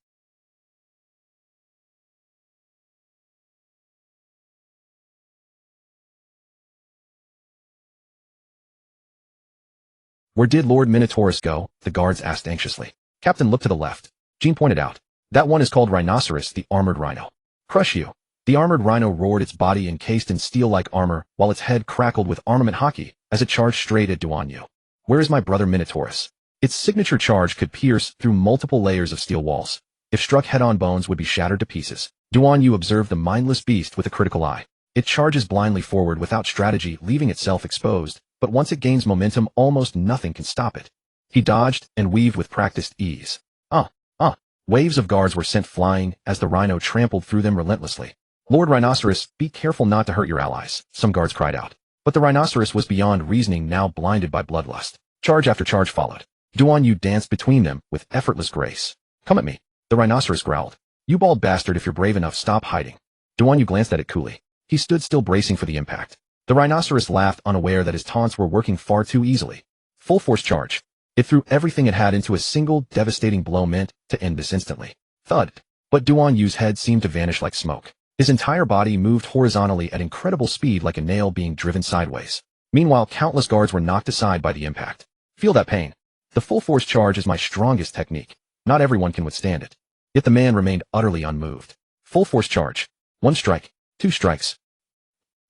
A: where did Lord Minotaurus go? The guards asked anxiously. Captain looked to the left. Jean pointed out. That one is called Rhinoceros, the armored rhino. Crush you. The armored rhino roared, its body encased in steel-like armor, while its head crackled with armament hockey as it charged straight at Duan Yu. Where is my brother Minotaurus? Its signature charge could pierce through multiple layers of steel walls. If struck head-on, bones would be shattered to pieces. Duan Yu observed the mindless beast with a critical eye. It charges blindly forward without strategy, leaving itself exposed, but once it gains momentum, almost nothing can stop it. He dodged and weaved with practiced ease. Waves of guards were sent flying as the rhino trampled through them relentlessly. Lord Rhinoceros, be careful not to hurt your allies, some guards cried out. But the rhinoceros was beyond reasoning, now blinded by bloodlust. Charge after charge followed. Duan Yu danced between them with effortless grace. Come at me, the rhinoceros growled. You bald bastard, if you're brave enough, stop hiding. Duan Yu glanced at it coolly. He stood still, bracing for the impact. The rhinoceros laughed, unaware that his taunts were working far too easily. Full force charge. It threw everything it had into a single devastating blow meant to end this instantly. Thud. But Duan Yu's head seemed to vanish like smoke. His entire body moved horizontally at incredible speed, like a nail being driven sideways. Meanwhile, countless guards were knocked aside by the impact. Feel that pain. The full force charge is my strongest technique. Not everyone can withstand it. Yet the man remained utterly unmoved. Full force charge. 1 strike. 2 strikes.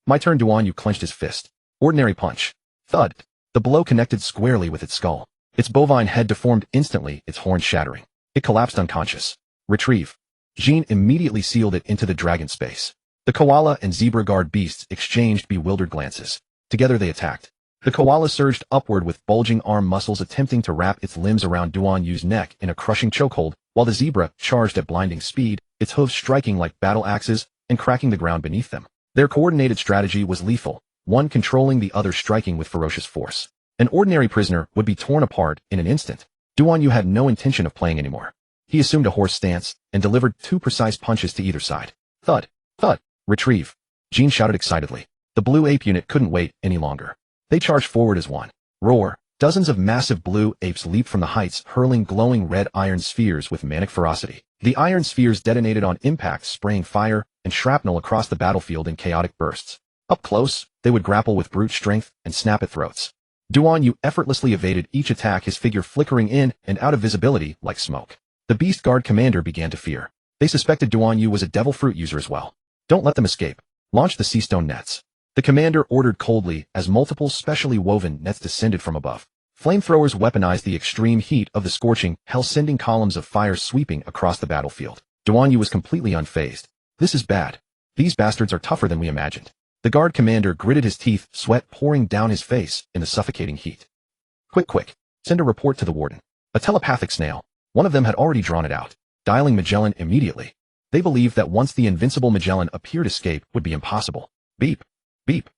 A: My turn. Duan Yu clenched his fist. Ordinary punch. Thud. The blow connected squarely with its skull. Its bovine head deformed instantly, its horns shattering. It collapsed unconscious. Retrieve. Jean immediately sealed it into the dragon space. The koala and zebra guard beasts exchanged bewildered glances. Together they attacked. The koala surged upward with bulging arm muscles, attempting to wrap its limbs around Duan Yu's neck in a crushing chokehold, while the zebra charged at blinding speed, its hooves striking like battle axes and cracking the ground beneath them. Their coordinated strategy was lethal, one controlling the other, striking with ferocious force. An ordinary prisoner would be torn apart in an instant. Duan Yu had no intention of playing anymore. He assumed a horse stance and delivered 2 precise punches to either side. Thud. Thud. Retrieve. Jean shouted excitedly. The blue ape unit couldn't wait any longer. They charged forward as one. Roar. Dozens of massive blue apes leaped from the heights, hurling glowing red iron spheres with manic ferocity. The iron spheres detonated on impact, spraying fire and shrapnel across the battlefield in chaotic bursts. Up close, they would grapple with brute strength and snap at throats. Duan Yu effortlessly evaded each attack, his figure flickering in and out of visibility like smoke. The Beast Guard commander began to fear. They suspected Duan Yu was a devil fruit user as well. Don't let them escape. Launch the sea stone nets. The commander ordered coldly as multiple specially woven nets descended from above. Flamethrowers weaponized the extreme heat of the scorching hell, sending columns of fire sweeping across the battlefield. Duan Yu was completely unfazed. This is bad. These bastards are tougher than we imagined. The guard commander gritted his teeth, sweat pouring down his face in the suffocating heat. Quick. Send a report to the warden. A telepathic snail. One of them had already drawn it out, dialing Magellan immediately. They believed that once the invincible Magellan appeared, escape would be impossible. Beep. Beep.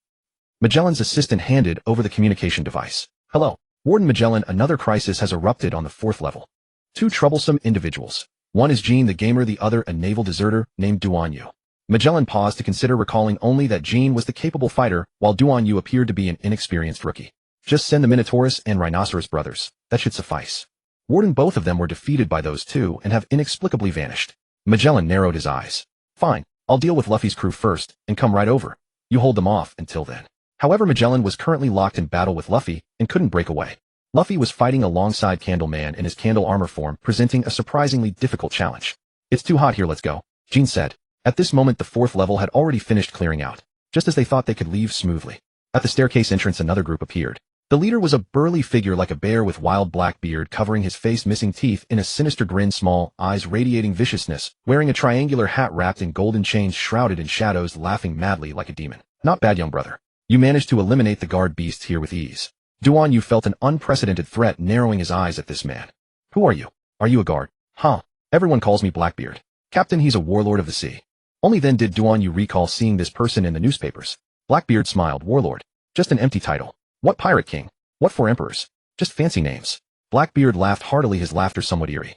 A: Magellan's assistant handed over the communication device. Hello, Warden Magellan. Another crisis has erupted on the 4th level. Two troublesome individuals. One is Jean the gamer, the other a naval deserter named Duan Yu. Magellan paused to consider, recalling only that Jean was the capable fighter, while Duan Yu appeared to be an inexperienced rookie. Just send the Minotaurus and Rhinoceros brothers. That should suffice. Warden, both of them were defeated by those two and have inexplicably vanished. Magellan narrowed his eyes. Fine, I'll deal with Luffy's crew first and come right over. You hold them off until then. However, Magellan was currently locked in battle with Luffy and couldn't break away. Luffy was fighting alongside Candleman in his candle armor form, presenting a surprisingly difficult challenge. It's too hot here, let's go, Jean said. At this moment, the 4th level had already finished clearing out, just as they thought they could leave smoothly. At the staircase entrance, another group appeared. The leader was a burly figure like a bear with wild black beard covering his face, missing teeth in a sinister grin, small eyes radiating viciousness, wearing a triangular hat wrapped in golden chains shrouded in shadows, laughing madly like a demon. Not bad, young brother. You managed to eliminate the guard beasts here with ease. Duan Yu felt an unprecedented threat, narrowing his eyes at this man. Who are you? Are you a guard? Huh. Everyone calls me Blackbeard. Captain, he's a warlord of the sea. Only then did Duan Yu recall seeing this person in the newspapers. Blackbeard smiled. Warlord. Just an empty title. What pirate king? What for emperors? Just fancy names. Blackbeard laughed heartily, his laughter somewhat eerie.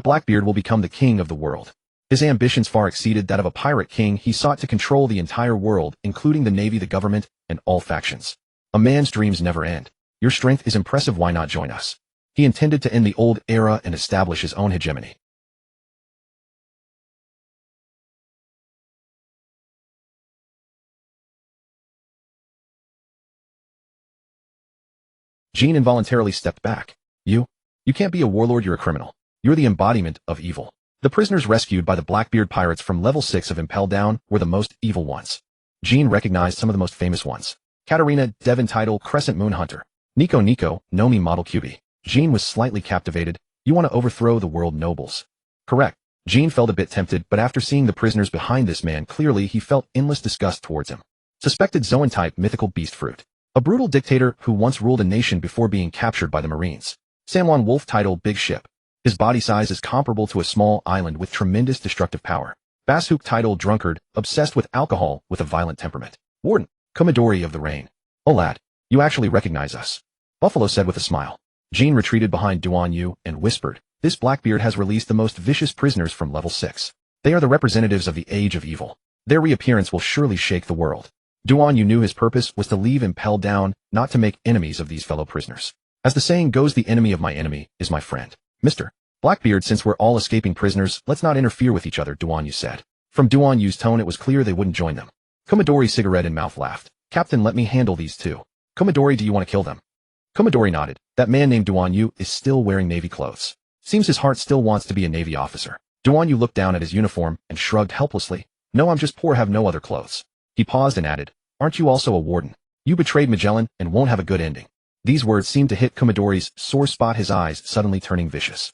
A: Blackbeard will become the king of the world. His ambitions far exceeded that of a pirate king. He sought to control the entire world, including the navy, the government, and all factions. A man's dreams never end. Your strength is impressive, why not join us? He intended to end the old era and establish his own hegemony. Jean involuntarily stepped back. You can't be a warlord, you're a criminal. You're the embodiment of evil. The prisoners rescued by the Blackbeard pirates from level 6 of Impel Down were the most evil ones. Jean recognized some of the most famous ones. Katarina, Devon Title, Crescent Moon Hunter. Nico, Nomi Model QB. Jean was slightly captivated. You want to overthrow the world nobles? Correct. Jean felt a bit tempted, but after seeing the prisoners behind this man, clearly he felt endless disgust towards him. Suspected Zoan-type mythical beast fruit. A brutal dictator who once ruled a nation before being captured by the Marines. Samwon Wolf Title, Big Ship. His body size is comparable to a small island with tremendous destructive power. Bashook Title, Drunkard, obsessed with alcohol with a violent temperament. Warden, Komodori of the Rain. Oh lad, you actually recognize us. Buffalo said with a smile. Jean retreated behind Duan Yu and whispered, this Blackbeard has released the most vicious prisoners from level 6. They are the representatives of the age of evil. Their reappearance will surely shake the world. Duan Yu knew his purpose was to leave Impel Down, not to make enemies of these fellow prisoners. As the saying goes, the enemy of my enemy is my friend. Mr. Blackbeard, since we're all escaping prisoners, let's not interfere with each other, Duan Yu said. From Duan Yu's tone, it was clear they wouldn't join them. Komodori, cigarette in mouth, laughed. Captain, let me handle these two. Komodori, do you want to kill them? Komodori nodded. That man named Duan Yu is still wearing navy clothes. Seems his heart still wants to be a navy officer. Duan Yu looked down at his uniform and shrugged helplessly. No, I'm just poor, have no other clothes. He paused and added, aren't you also a warden? You betrayed Magellan and won't have a good ending. These words seemed to hit Komodori's sore spot, his eyes suddenly turning vicious.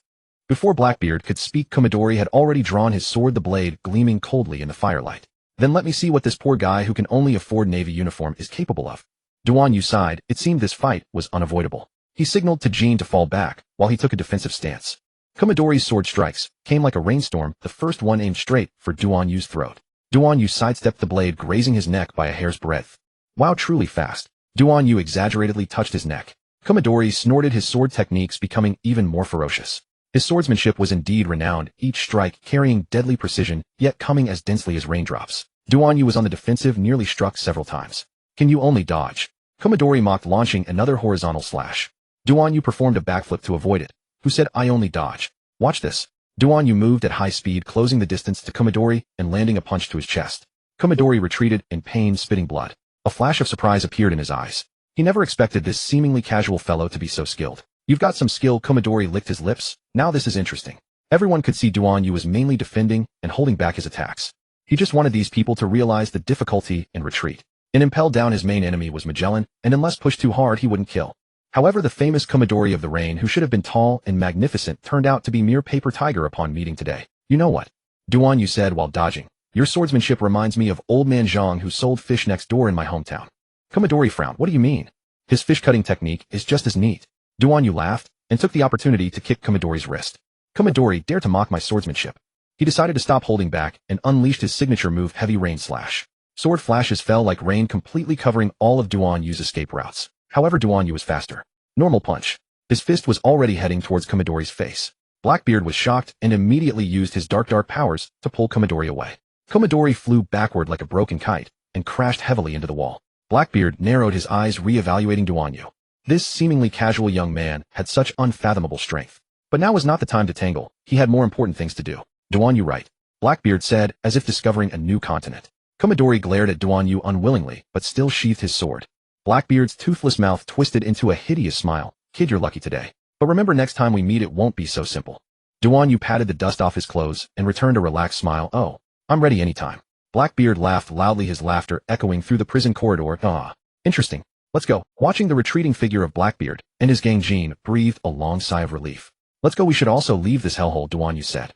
A: Before Blackbeard could speak, Komodori had already drawn his sword, the blade gleaming coldly in the firelight. Then let me see what this poor guy who can only afford navy uniform is capable of. Duan Yu sighed. It seemed this fight was unavoidable. He signaled to Jean to fall back, while he took a defensive stance. Komodori's sword strikes came like a rainstorm, the first one aimed straight for Duan Yu's throat. Duan Yu sidestepped the blade, grazing his neck by a hair's breadth. Wow, truly fast. Duan Yu exaggeratedly touched his neck. Komodori snorted, his sword techniques becoming even more ferocious. His swordsmanship was indeed renowned, each strike carrying deadly precision, yet coming as densely as raindrops. Duan Yu was on the defensive, nearly struck several times. Can you only dodge? Komodori mocked, launching another horizontal slash. Duan Yu performed a backflip to avoid it. Who said I only dodge? Watch this. Duan Yu moved at high speed, closing the distance to Komodori and landing a punch to his chest. Komodori retreated in pain, spitting blood. A flash of surprise appeared in his eyes. He never expected this seemingly casual fellow to be so skilled. You've got some skill. Komodori licked his lips. Now this is interesting. Everyone could see Duan Yu was mainly defending and holding back his attacks. He just wanted these people to realize the difficulty and retreat. In Impel Down, his main enemy was Magellan, and unless pushed too hard, he wouldn't kill. However, the famous Komodori of the Rain, who should have been tall and magnificent, turned out to be mere paper tiger upon meeting today. You know what? Duan Yu said while dodging. Your swordsmanship reminds me of old man Zhang, who sold fish next door in my hometown. Komodori frowned. What do you mean? His fish cutting technique is just as neat. Duan Yu laughed, and took the opportunity to kick Kumadori's wrist. Kumadori dared to mock my swordsmanship. He decided to stop holding back and unleashed his signature move, Heavy Rain Slash. Sword flashes fell like rain, completely covering all of Duan Yu's escape routes. However, Duan Yu was faster. Normal punch. His fist was already heading towards Kumadori's face. Blackbeard was shocked and immediately used his dark powers to pull Kumadori away. Kumadori flew backward like a broken kite and crashed heavily into the wall. Blackbeard narrowed his eyes, re-evaluating Duan Yu. This seemingly casual young man had such unfathomable strength. But now was not the time to tangle. He had more important things to do. Duan Yu right. Blackbeard said, as if discovering a new continent. Kumadori glared at Duan Yu unwillingly, but still sheathed his sword. Blackbeard's toothless mouth twisted into a hideous smile. Kid, you're lucky today. But remember, next time we meet it won't be so simple. Duan Yu patted the dust off his clothes and returned a relaxed smile. Oh, I'm ready anytime. Blackbeard laughed loudly, his laughter echoing through the prison corridor. Ah, interesting. Let's go. Watching the retreating figure of Blackbeard and his gang, Jean breathed a long sigh of relief. Let's go. We should also leave this hellhole, Duan Yu said.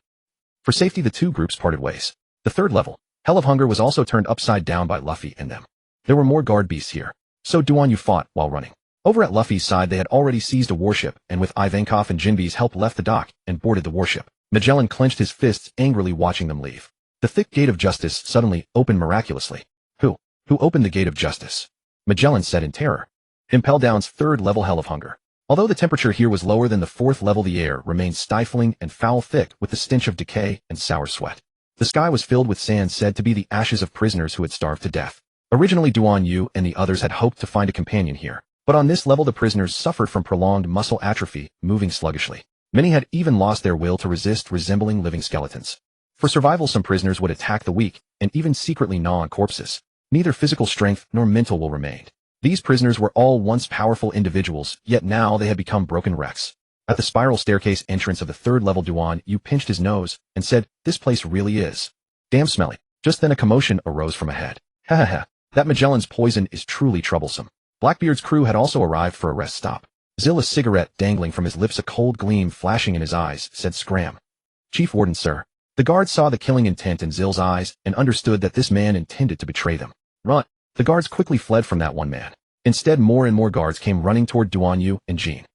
A: For safety, the two groups parted ways. The third level, Hell of Hunger, was also turned upside down by Luffy and them. There were more guard beasts here, so Duan Yu fought while running. Over at Luffy's side, they had already seized a warship, and with Ivankov and Jinbe's help left the dock and boarded the warship. Magellan clenched his fists, angrily watching them leave. The thick gate of justice suddenly opened miraculously. Who opened the gate of justice? Magellan said in terror. Impel Down's third level, Hell of Hunger. Although the temperature here was lower than the fourth level, the air remained stifling and foul, thick with the stench of decay and sour sweat. The sky was filled with sand, said to be the ashes of prisoners who had starved to death. Originally, Duan Yu and the others had hoped to find a companion here, but on this level the prisoners suffered from prolonged muscle atrophy, moving sluggishly. Many had even lost their will to resist, resembling living skeletons. For survival, some prisoners would attack the weak and even secretly gnaw on corpses. Neither physical strength nor mental will remained. These prisoners were all once powerful individuals, yet now they had become broken wrecks. At the spiral staircase entrance of the third level, Duan Yu pinched his nose and said, "This place really is damn smelly." Just then a commotion arose from ahead. Ha ha ha, that Magellan's poison is truly troublesome. Blackbeard's crew had also arrived for a rest stop. Zill, a cigarette dangling from his lips, a cold gleam flashing in his eyes, said, "Scram." "Chief Warden, sir." The guards saw the killing intent in Zill's eyes and understood that this man intended to betray them. Run. The guards quickly fled from that one man. Instead, more and more guards came running toward Duan Yu and Jean.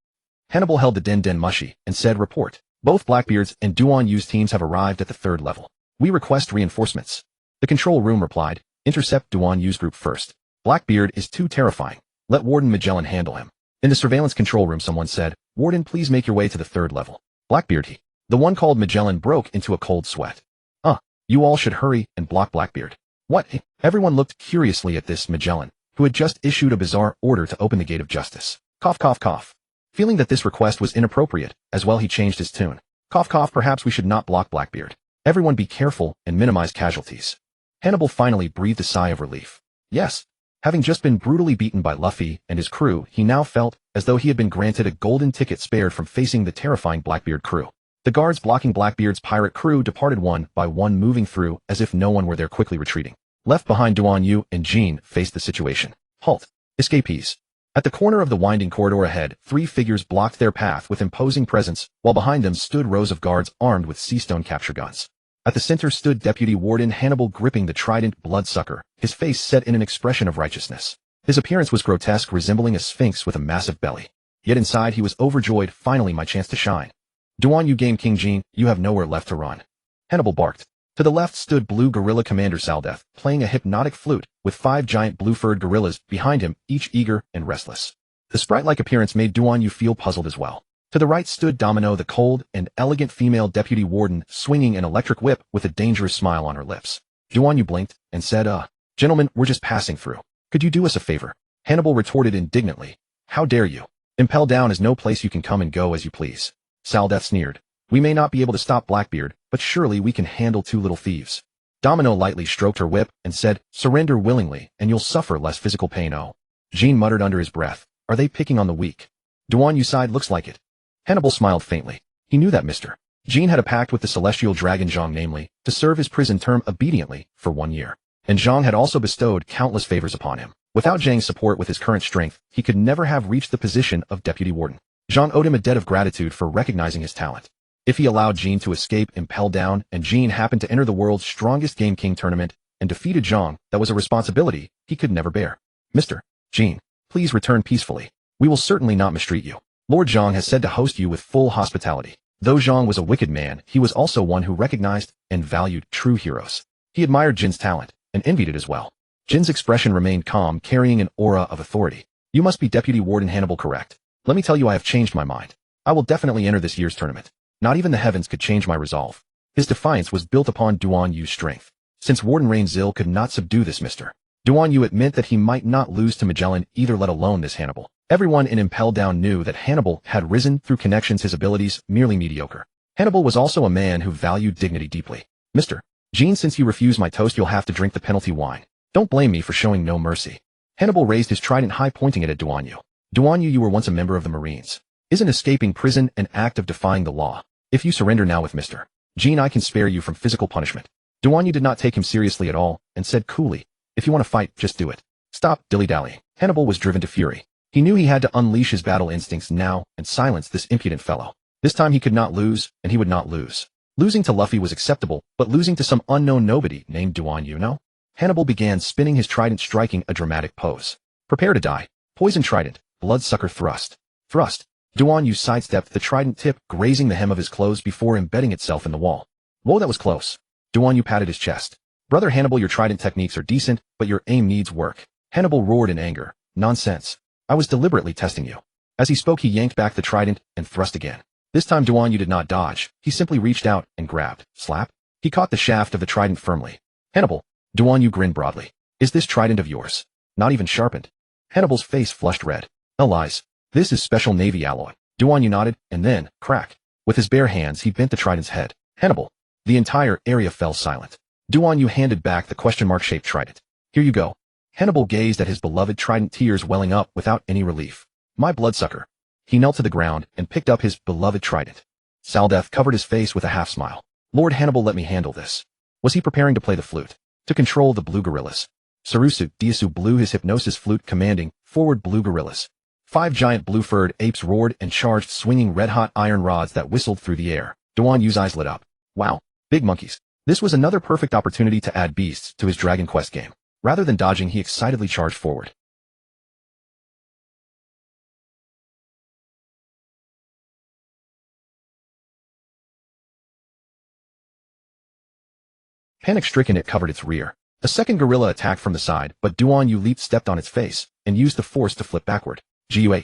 A: Hannibal held the Den Mushi and said, "Report. Both Blackbeard's and Duan Yu's teams have arrived at the third level. We request reinforcements." The control room replied, "Intercept Duan Yu's group first. Blackbeard is too terrifying. Let Warden Magellan handle him." In the surveillance control room, someone said, "Warden, please make your way to the third level." Blackbeard, the one called Magellan, broke into a cold sweat. You all should hurry and block Blackbeard." "What?" Everyone looked curiously at this Magellan, who had just issued a bizarre order to open the gate of justice. Cough, cough, cough. Feeling that this request was inappropriate, as well, he changed his tune. Cough, cough, perhaps we should not block Blackbeard. Everyone be careful and minimize casualties. Hannibal finally breathed a sigh of relief. Yes. Having just been brutally beaten by Luffy and his crew, he now felt as though he had been granted a golden ticket, spared from facing the terrifying Blackbeard crew. The guards blocking Blackbeard's pirate crew departed one by one, moving through as if no one were there, quickly retreating. Left behind, Duan Yu and Jean faced the situation. Halt. Escapees. At the corner of the winding corridor ahead, three figures blocked their path with imposing presence, while behind them stood rows of guards armed with seastone capture guns. At the center stood Deputy Warden Hannibal, gripping the trident bloodsucker, his face set in an expression of righteousness. His appearance was grotesque, resembling a sphinx with a massive belly. Yet inside he was overjoyed. Finally, my chance to shine. Duan Yu, Game King Jean, you have nowhere left to run. Hannibal barked. To the left stood Blue Gorilla Commander Saldeth, playing a hypnotic flute, with 5 giant blue-furred gorillas behind him, each eager and restless. The sprite-like appearance made Duan Yu feel puzzled as well. To the right stood Domino, the cold and elegant female deputy warden, swinging an electric whip with a dangerous smile on her lips. Duan Yu blinked and said, "Gentlemen, we're just passing through. Could you do us a favor?" Hannibal retorted indignantly, "How dare you? Impel Down is no place you can come and go as you please." Saldeth sneered, "We may not be able to stop Blackbeard, but surely we can handle 2 little thieves." Domino lightly stroked her whip and said, "Surrender willingly, and you'll suffer less physical pain." Oh. Jean muttered under his breath, "Are they picking on the weak?" Duan Yu sighed, "Looks like it." Hannibal smiled faintly. He knew that Mr. Jean had a pact with the celestial dragon Zhang, namely, to serve his prison term obediently for 1 year. And Zhang had also bestowed countless favors upon him. Without Zhang's support, with his current strength, he could never have reached the position of deputy warden. Zhang owed him a debt of gratitude for recognizing his talent. If he allowed Jean to escape Impel Down and Jean happened to enter the world's strongest Game King tournament and defeated Zhang, that was a responsibility he could never bear. "Mr. Jean, please return peacefully. We will certainly not mistreat you." Lord Zhang has said to host you with full hospitality. Though Zhang was a wicked man, he was also one who recognized and valued true heroes. He admired Jin's talent, and envied it as well. Jin's expression remained calm, carrying an aura of authority. You must be Deputy Warden Hannibal, correct? Let me tell you, I have changed my mind. I will definitely enter this year's tournament. Not even the heavens could change my resolve. His defiance was built upon Duan Yu's strength. Since Warden Rainzil could not subdue this Mr. Duan Yu, it meant that he might not lose to Magellan either, let alone this Hannibal. Everyone in Impel Down knew that Hannibal had risen through connections, his abilities merely mediocre. Hannibal was also a man who valued dignity deeply. Mr. Jean, since you refuse my toast, you'll have to drink the penalty wine. Don't blame me for showing no mercy. Hannibal raised his trident high, pointing it at Duan Yu. Duan Yu, you were once a member of the Marines. Isn't escaping prison an act of defying the law? If you surrender now with Mr. Jean, I can spare you from physical punishment. Duan Yu did not take him seriously at all, and said coolly, if you want to fight, just do it. Stop dilly-dallying. Hannibal was driven to fury. He knew he had to unleash his battle instincts now and silence this impudent fellow. This time he could not lose, and he would not lose. Losing to Luffy was acceptable, but losing to some unknown nobody named Duan Yu, no? Hannibal began spinning his trident, striking a dramatic pose. Prepare to die. Poison trident, bloodsucker thrust. Thrust. Duan Yu sidestepped the trident tip, grazing the hem of his clothes before embedding itself in the wall. Whoa, that was close. Duan Yu patted his chest. Brother Hannibal, your trident techniques are decent, but your aim needs work. Hannibal roared in anger. Nonsense. I was deliberately testing you. As he spoke, he yanked back the trident and thrust again. This time Duan Yu did not dodge. He simply reached out and grabbed. Slap. He caught the shaft of the trident firmly. Hannibal. Duan Yu grinned broadly. Is this trident of yours? Not even sharpened. Hannibal's face flushed red. No lies. This is special navy alloy. Duan Yu nodded, and then, crack. With his bare hands, he bent the trident's head. Hannibal. The entire area fell silent. Duan Yu handed back the question-mark-shaped trident. Here you go. Hannibal gazed at his beloved trident, tears welling up without any relief. My bloodsucker. He knelt to the ground and picked up his beloved trident. Saldeth covered his face with a half-smile. Lord Hannibal, let me handle this. Was he preparing to play the flute? To control the blue gorillas. Sarusu Diasu blew his hypnosis flute, commanding, forward blue gorillas. 5 giant blue-furred apes roared and charged, swinging red-hot iron rods that whistled through the air. Duan Yu's eyes lit up. Wow. Big monkeys. This was another perfect opportunity to add beasts to his Dragon Quest game. Rather than dodging, he excitedly charged forward. Panic-stricken, it covered its rear. A second gorilla attacked from the side, but Duan Yu leaped, stepped on its face, and used the force to flip backward. Guh.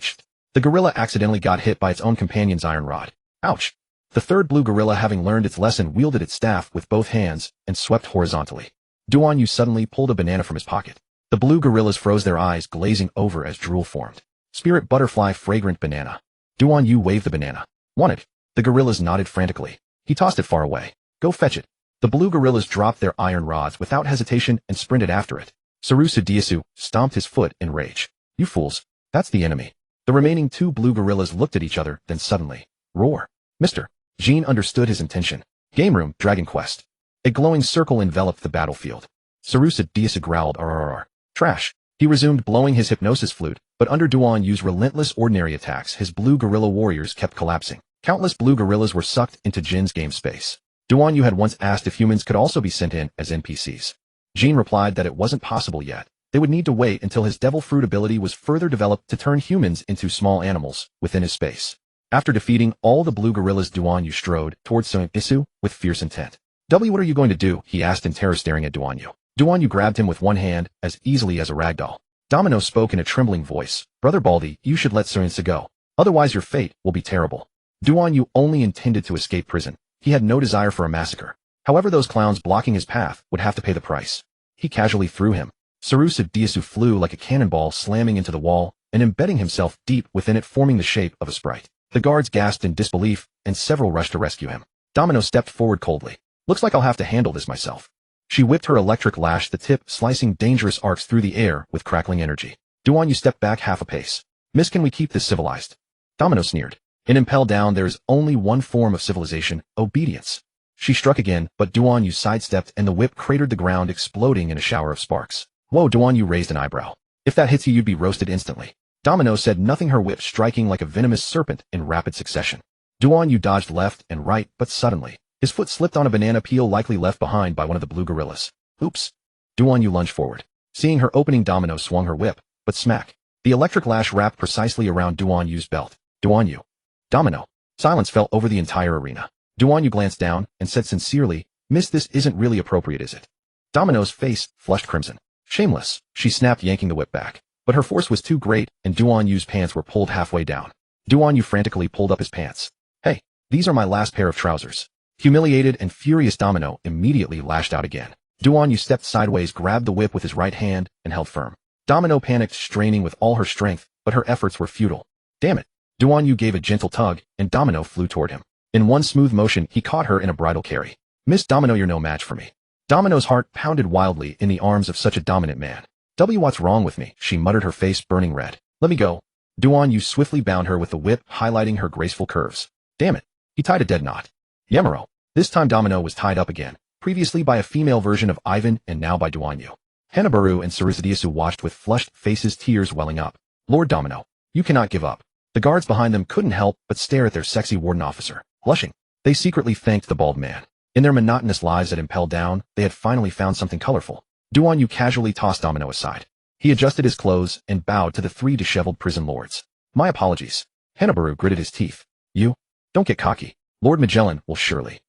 A: The gorilla accidentally got hit by its own companion's iron rod. Ouch. The third blue gorilla, having learned its lesson, wielded its staff with both hands and swept horizontally. Duan Yu suddenly pulled a banana from his pocket. The blue gorillas froze, their eyes glazing over as drool formed. Spirit butterfly, fragrant banana. Duan Yu waved the banana. Want it? The gorillas nodded frantically. He tossed it far away. Go fetch it. The blue gorillas dropped their iron rods without hesitation and sprinted after it. Sarusu Diasu stomped his foot in rage. You fools. That's the enemy. The remaining 2 blue gorillas looked at each other, then suddenly. Roar. Mr. Jean understood his intention. Game room, Dragon Quest. A glowing circle enveloped the battlefield. Sarusu Diasu growled, RRR. Trash. He resumed blowing his hypnosis flute, but under Duan Yu's relentless ordinary attacks, his blue gorilla warriors kept collapsing. Countless blue gorillas were sucked into Jin's game space. Duan Yu had once asked if humans could also be sent in as NPCs. Jean replied that it wasn't possible yet. They would need to wait until his devil fruit ability was further developed to turn humans into small animals within his space. After defeating all the blue gorillas, Duan Yu strode towards Soin Isu with fierce intent. W, what are you going to do? He asked in terror, staring at Duan Yu. Duan Yu grabbed him with one hand as easily as a ragdoll. Domino spoke in a trembling voice. Brother Baldy, you should let Soin go. Otherwise your fate will be terrible. Duan Yu only intended to escape prison. He had no desire for a massacre. However, those clowns blocking his path would have to pay the price. He casually threw him. Sarusu Diasu flew like a cannonball, slamming into the wall and embedding himself deep within it, forming the shape of a sprite. The guards gasped in disbelief, and several rushed to rescue him. Domino stepped forward coldly. Looks like I'll have to handle this myself. She whipped her electric lash, the tip slicing dangerous arcs through the air with crackling energy. Duan Yu stepped back half a pace. Miss, can we keep this civilized? Domino sneered. In Impel Down, there is only one form of civilization, obedience. She struck again, but Duan Yu sidestepped and the whip cratered the ground, exploding in a shower of sparks. Whoa, Duan Yu raised an eyebrow. If that hits you, you'd be roasted instantly. Domino said nothing, her whip striking like a venomous serpent in rapid succession. Duan Yu dodged left and right, but suddenly, his foot slipped on a banana peel likely left behind by one of the blue gorillas. Oops. Duan Yu lunged forward. Seeing her opening, Domino swung her whip, but smack. The electric lash wrapped precisely around Duan Yu's belt. Duan Yu. Domino. Silence fell over the entire arena. Duan Yu glanced down and said sincerely, "Miss, this isn't really appropriate, is it?" Domino's face flushed crimson. Shameless, she snapped, yanking the whip back. But her force was too great, and Duan Yu's pants were pulled halfway down. Duan Yu frantically pulled up his pants. "Hey, these are my last pair of trousers." Humiliated and furious, Domino immediately lashed out again. Duan Yu stepped sideways, grabbed the whip with his right hand, and held firm. Domino panicked, straining with all her strength, but her efforts were futile. "Damn it." Duan Yu gave a gentle tug, and Domino flew toward him. In one smooth motion, he caught her in a bridal carry. "Miss Domino, you're no match for me." Domino's heart pounded wildly in the arms of such a dominant man. "What's wrong with me?" she muttered, her face burning red. "Let me go." Duan Yu swiftly bound her with the whip, highlighting her graceful curves. Damn it. He tied a dead knot. Yamaro. This time Domino was tied up again, previously by a female version of Ivan and now by Duan Yu. Hanabaru and Sarusadiasu watched with flushed faces, tears welling up. "Lord Domino, you cannot give up." The guards behind them couldn't help but stare at their sexy warden officer. Blushing, they secretly thanked the bald man. In their monotonous lives at Impel Down, they had finally found something colorful. Duan Yu casually tossed Domino aside. He adjusted his clothes and bowed to the three disheveled prison lords. "My apologies." Hanabaru gritted his teeth. "You? Don't get cocky. Lord Magellan will surely."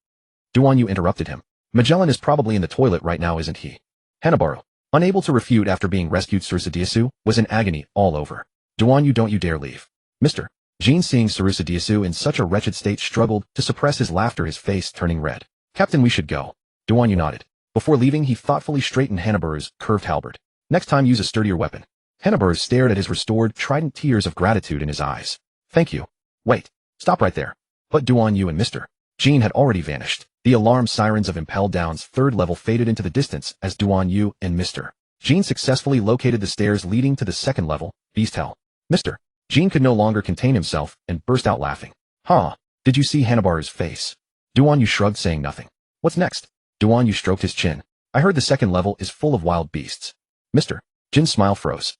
A: Duan Yu interrupted him. "Magellan is probably in the toilet right now, isn't he?" Hanabaru, unable to refute after being rescued, Sarusadiasu was in agony all over. "Duan Yu, don't you dare leave." Mr. Jean, seeing Sarusadiasu in such a wretched state, struggled to suppress his laughter, his face turning red. "Captain, we should go." Duan Yu nodded. Before leaving, he thoughtfully straightened Hanabaru's curved halberd. "Next time, use a sturdier weapon." Hanabaru stared at his restored trident, tears of gratitude in his eyes. "Thank you." "Wait. Stop right there." But Duan Yu and Mr. Jean had already vanished. The alarm sirens of Impel Down's third level faded into the distance as Duan Yu and Mr. Jean successfully located the stairs leading to the second level, Beast Hell. Mr. Jean could no longer contain himself and burst out laughing. "Huh? Did you see Hanabaru's face?" Duan Yu shrugged, saying nothing. "What's next?" Duan Yu stroked his chin. "I heard the second level is full of wild beasts." Mr. Jin's smile froze.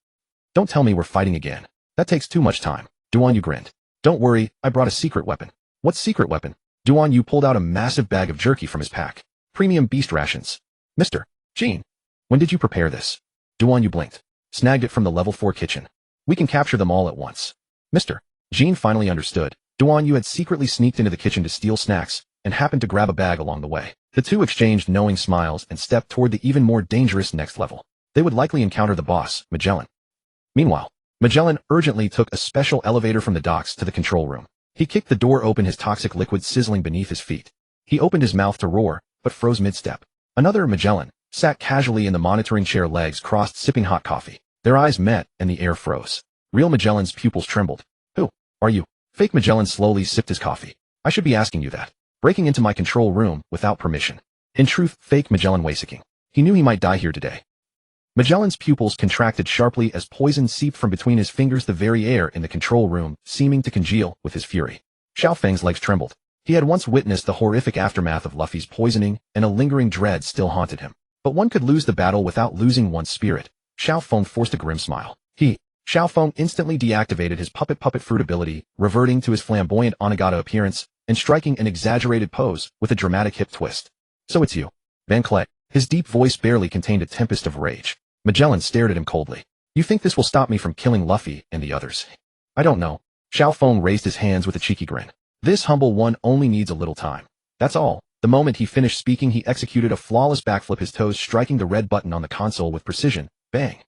A: "Don't tell me we're fighting again. That takes too much time." Duan Yu grinned. "Don't worry, I brought a secret weapon." "What secret weapon?" Duan Yu pulled out a massive bag of jerky from his pack. "Premium beast rations." "Mr. Jean, when did you prepare this?" Duan Yu blinked. "Snagged it from the level 4 kitchen. We can capture them all at once." Mr. Jean finally understood. Duan Yu had secretly sneaked into the kitchen to steal snacks and happened to grab a bag along the way. The two exchanged knowing smiles and stepped toward the even more dangerous next level. They would likely encounter the boss, Magellan. Meanwhile, Magellan urgently took a special elevator from the docks to the control room. He kicked the door open, his toxic liquid sizzling beneath his feet. He opened his mouth to roar, but froze mid-step. Another Magellan sat casually in the monitoring chair, legs crossed, sipping hot coffee. Their eyes met, and the air froze. Real Magellan's pupils trembled. "Who are you?" Fake Magellan slowly sipped his coffee. "I should be asking you that. Breaking into my control room without permission." In truth, fake Magellan Waseking. He knew he might die here today. Magellan's pupils contracted sharply as poison seeped from between his fingers, the very air in the control room seeming to congeal with his fury. Xiao Feng's legs trembled. He had once witnessed the horrific aftermath of Luffy's poisoning, and a lingering dread still haunted him. But one could lose the battle without losing one's spirit. Xiao Feng forced a grim smile. Xiao Feng instantly deactivated his puppet fruit ability, reverting to his flamboyant Onagata appearance, and striking an exaggerated pose with a dramatic hip twist. "So it's you, Van Clay." His deep voice barely contained a tempest of rage. Magellan stared at him coldly. "You think this will stop me from killing Luffy and the others?" "I don't know." Xiao Feng raised his hands with a cheeky grin. "This humble one only needs a little time. That's all." The moment he finished speaking, he executed a flawless backflip, his toes striking the red button on the console with precision. Bang!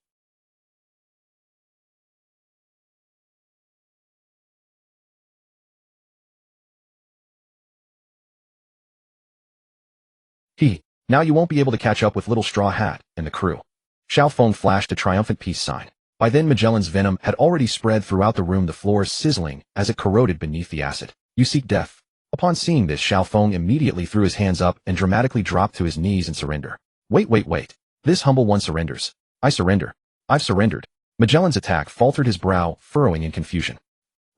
A: Now you won't be able to catch up with Little Straw Hat and the crew." Xiao Feng flashed a triumphant peace sign. By then Magellan's venom had already spread throughout the room, the floor sizzling as it corroded beneath the acid. "You seek death." Upon seeing this, Xiao Feng immediately threw his hands up and dramatically dropped to his knees in surrender. Wait. This humble one surrenders. I surrender. I've surrendered." Magellan's attack faltered, his brow furrowing in confusion.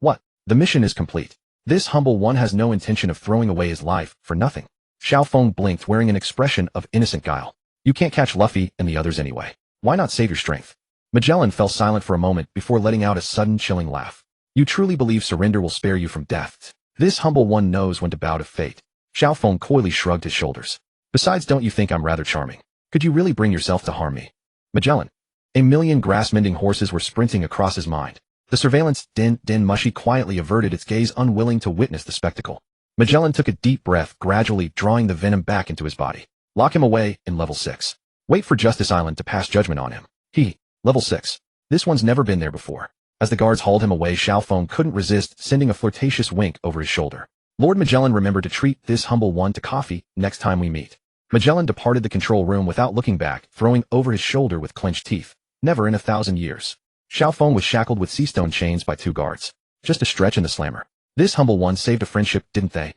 A: "What? The mission is complete. This humble one has no intention of throwing away his life for nothing." Xiao Feng blinked, wearing an expression of innocent guile. "You can't catch Luffy and the others anyway. Why not save your strength?" Magellan fell silent for a moment before letting out a sudden chilling laugh. "You truly believe surrender will spare you from death? This humble one knows when to bow to fate." Xiao Feng coyly shrugged his shoulders. "Besides, don't you think I'm rather charming? Could you really bring yourself to harm me?" Magellan. A million grass-mending horses were sprinting across his mind. The surveillance Din Mushi quietly averted its gaze, unwilling to witness the spectacle. Magellan took a deep breath, gradually drawing the venom back into his body. Lock him away in level 6. Wait for Justice Island to pass judgment on him. Level 6. This one's never been there before. As the guards hauled him away, Xiaofeng couldn't resist sending a flirtatious wink over his shoulder. Lord Magellan, remember to treat this humble one to coffee next time we meet. Magellan departed the control room without looking back, throwing over his shoulder with clenched teeth. Never in 1,000 years. Xiaofeng was shackled with sea stone chains by 2 guards. Just a stretch in the slammer. This humble one saved a friendship, didn't they?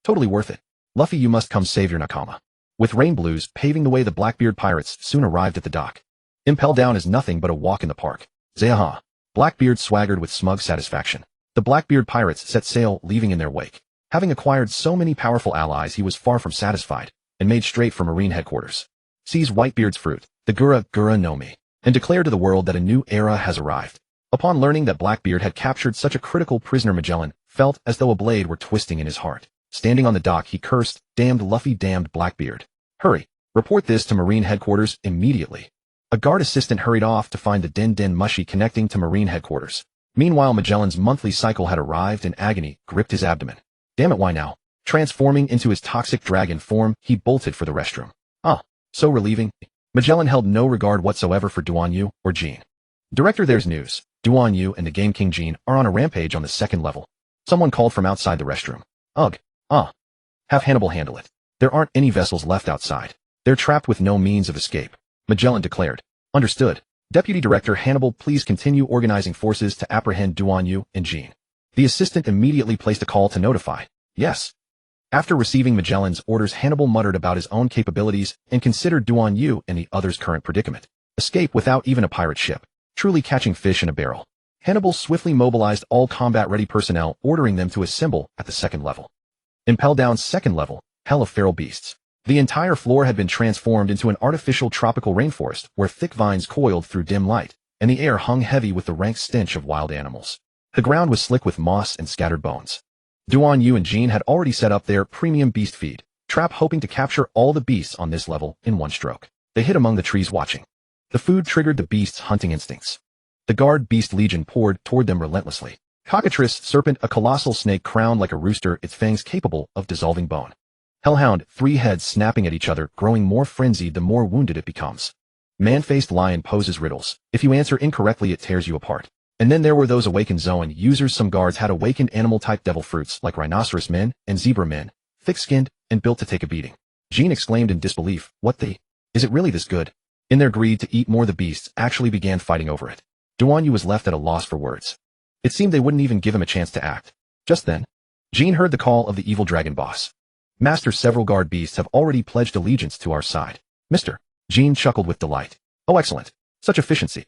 A: Totally worth it. Luffy, you must come save your nakama. With rain blues paving the way, the Blackbeard pirates soon arrived at the dock. Impel Down is nothing but a walk in the park. Zaha. Blackbeard swaggered with smug satisfaction. The Blackbeard pirates set sail, leaving in their wake. Having acquired so many powerful allies, he was far from satisfied, and made straight for Marine headquarters. Seize Whitebeard's fruit, the Gura no Mi, and declare to the world that a new era has arrived. Upon learning that Blackbeard had captured such a critical prisoner, Magellan felt as though a blade were twisting in his heart. Standing on the dock, he cursed, "Damned Luffy, damned Blackbeard. Hurry, report this to Marine headquarters immediately." A guard assistant hurried off to find the Din Mushi connecting to Marine headquarters. Meanwhile, Magellan's monthly cycle had arrived, and agony gripped his abdomen. Damn it, why now? Transforming into his toxic dragon form, he bolted for the restroom. So relieving. Magellan held no regard whatsoever for Duan Yu or Jean. Director, there's news. Duan Yu and the Game King Jean are on a rampage on the 2nd level. Someone called from outside the restroom. Ugh. Have Hannibal handle it. There aren't any vessels left outside. They're trapped with no means of escape. Magellan declared. Understood. Deputy Director Hannibal, please continue organizing forces to apprehend Duan Yu and Jean. The assistant immediately placed a call to notify. Yes. After receiving Magellan's orders, Hannibal muttered about his own capabilities and considered Duan Yu and the others' current predicament. Escape without even a pirate ship. Truly catching fish in a barrel. Hannibal swiftly mobilized all combat-ready personnel, ordering them to assemble at the 2nd level. Impel Down's 2nd level, Hell of Feral Beasts. The entire floor had been transformed into an artificial tropical rainforest where thick vines coiled through dim light, and the air hung heavy with the rank stench of wild animals. The ground was slick with moss and scattered bones. Duan Yu and Jean had already set up their premium beast feed trap, hoping to capture all the beasts on this level in one stroke. They hid among the trees watching. The food triggered the beasts' hunting instincts. The guard beast legion poured toward them relentlessly. Cockatrice serpent, a colossal snake crowned like a rooster, its fangs capable of dissolving bone. Hellhound, 3 heads snapping at each other, growing more frenzied the more wounded it becomes. Man-faced lion poses riddles. If you answer incorrectly, it tears you apart. And then there were those awakened Zoan users. Some guards had awakened animal-type devil fruits like rhinoceros men and zebra men, thick-skinned and built to take a beating. Jean exclaimed in disbelief, "What the? Is it really this good?" In their greed to eat more, the beasts actually began fighting over it. Duan Yu was left at a loss for words. It seemed they wouldn't even give him a chance to act. Just then, Jean heard the call of the evil dragon boss. "Master, several guard beasts have already pledged allegiance to our side." "Mr." Jean chuckled with delight. "Oh, excellent. Such efficiency."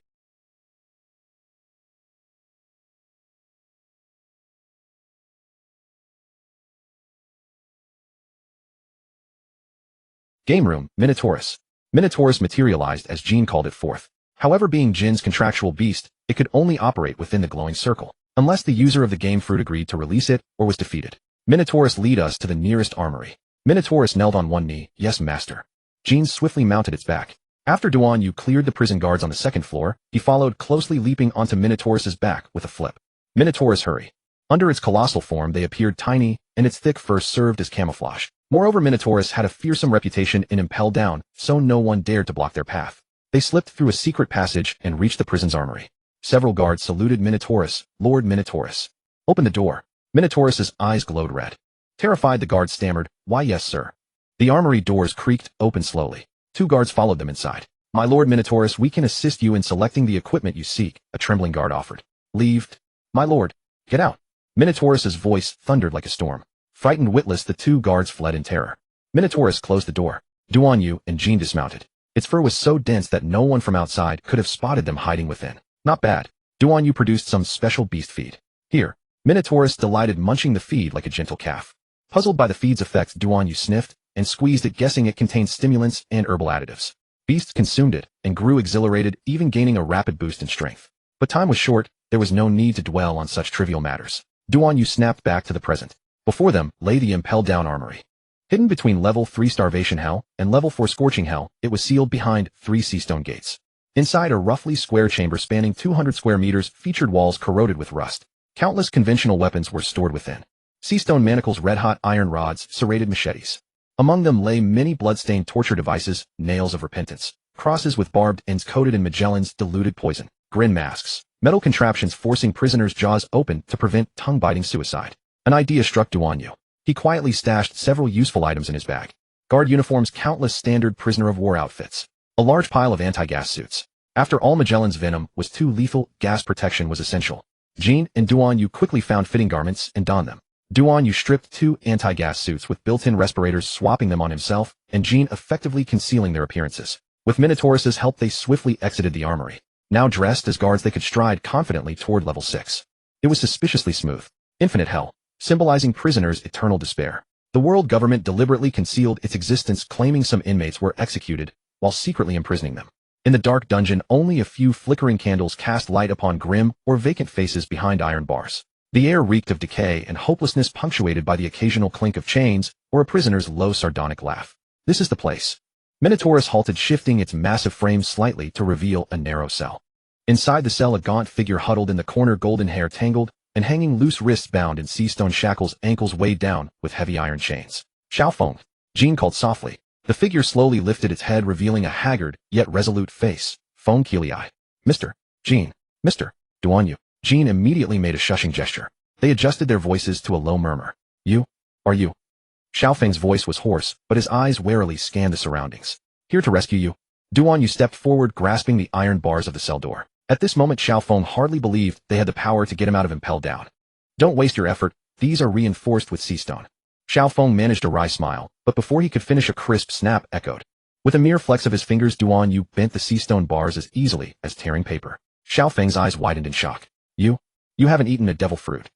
A: Game room, Minotaurus. Minotaurus materialized as Jean called it forth. However, being Jin's contractual beast, it could only operate within the glowing circle, unless the user of the game fruit agreed to release it or was defeated. "Minotaurus, lead us to the nearest armory." Minotaurus knelt on one knee. "Yes, master." Jean swiftly mounted its back. After Duan Yu cleared the prison guards on the 2nd floor, he followed closely, leaping onto Minotaurus's back with a flip. Minotaurus, hurry. Under its colossal form, they appeared tiny, and its thick fur served as camouflage. Moreover, Minotaurus had a fearsome reputation in Impel Down, so no one dared to block their path. They slipped through a secret passage and reached the prison's armory. Several guards saluted Minotaurus. "Lord Minotaurus." "Open the door." Minotaurus's eyes glowed red. Terrified, the guard stammered, "Why, yes, sir." The armory doors creaked open slowly. 2 guards followed them inside. "My lord Minotaurus, we can assist you in selecting the equipment you seek," a trembling guard offered. "Leave." "My lord." "Get out." Minotaurus's voice thundered like a storm. Frightened witless, the 2 guards fled in terror. Minotaurus closed the door. Duan Yu and Jean dismounted. Its fur was so dense that no one from outside could have spotted them hiding within. "Not bad." Duan Yu produced some special beast feed. "Here." Minotaurus delighted, munching the feed like a gentle calf. Puzzled by the feed's effects, Duan Yu sniffed and squeezed it, guessing it contained stimulants and herbal additives. Beasts consumed it and grew exhilarated, even gaining a rapid boost in strength. But time was short. There was no need to dwell on such trivial matters. Duan Yu snapped back to the present. Before them lay the Impel Down armory. Hidden between level 3 Starvation Hell and level 4 Scorching Hell, it was sealed behind 3 sea stone gates. Inside a roughly square chamber spanning 200 square meters featured walls corroded with rust. Countless conventional weapons were stored within. Seastone manacles, red-hot iron rods, serrated machetes. Among them lay many blood-stained torture devices, nails of repentance, crosses with barbed ends coated in Magellan's diluted poison, grin masks, metal contraptions forcing prisoners' jaws open to prevent tongue-biting suicide. An idea struck Duan Yu. He quietly stashed several useful items in his bag. Guard uniforms, countless standard prisoner-of-war outfits. A large pile of anti-gas suits. After all, Magellan's venom was too lethal, gas protection was essential. Jean and Duan Yu quickly found fitting garments and donned them. Duan Yu stripped 2 anti-gas suits with built-in respirators, swapping them on himself, and Jean effectively concealing their appearances. With Minotaurus' help, they swiftly exited the armory. Now dressed as guards, they could stride confidently toward level 6. It was suspiciously smooth. Infinite hell, symbolizing prisoners' eternal despair. The world government deliberately concealed its existence, claiming some inmates were executed, while secretly imprisoning them. In the dark dungeon, only a few flickering candles cast light upon grim or vacant faces behind iron bars. The air reeked of decay and hopelessness, punctuated by the occasional clink of chains or a prisoner's low sardonic laugh. This is the place. Minotaurus halted, shifting its massive frame slightly to reveal a narrow cell. Inside the cell, a gaunt figure huddled in the corner, golden hair tangled and hanging loose, wrists bound in sea-stone shackles, ankles weighed down with heavy iron chains. Xiaofeng, Jean called softly. The figure slowly lifted its head, revealing a haggard, yet resolute face. Feng Qiliai. Mr. Jean. Mr. Duan Yu. Jean immediately made a shushing gesture. They adjusted their voices to a low murmur. You? Are you? Xiaofeng's voice was hoarse, but his eyes warily scanned the surroundings. Here to rescue you. Duan Yu stepped forward, grasping the iron bars of the cell door. At this moment, Xiaofeng hardly believed they had the power to get him out of Impel Down. Don't waste your effort. These are reinforced with seastone. Xiaofeng managed a wry smile, but before he could finish, a crisp snap echoed. With a mere flex of his fingers, Duan Yu bent the seastone bars as easily as tearing paper. Xiaofeng's eyes widened in shock. You haven't eaten a devil fruit.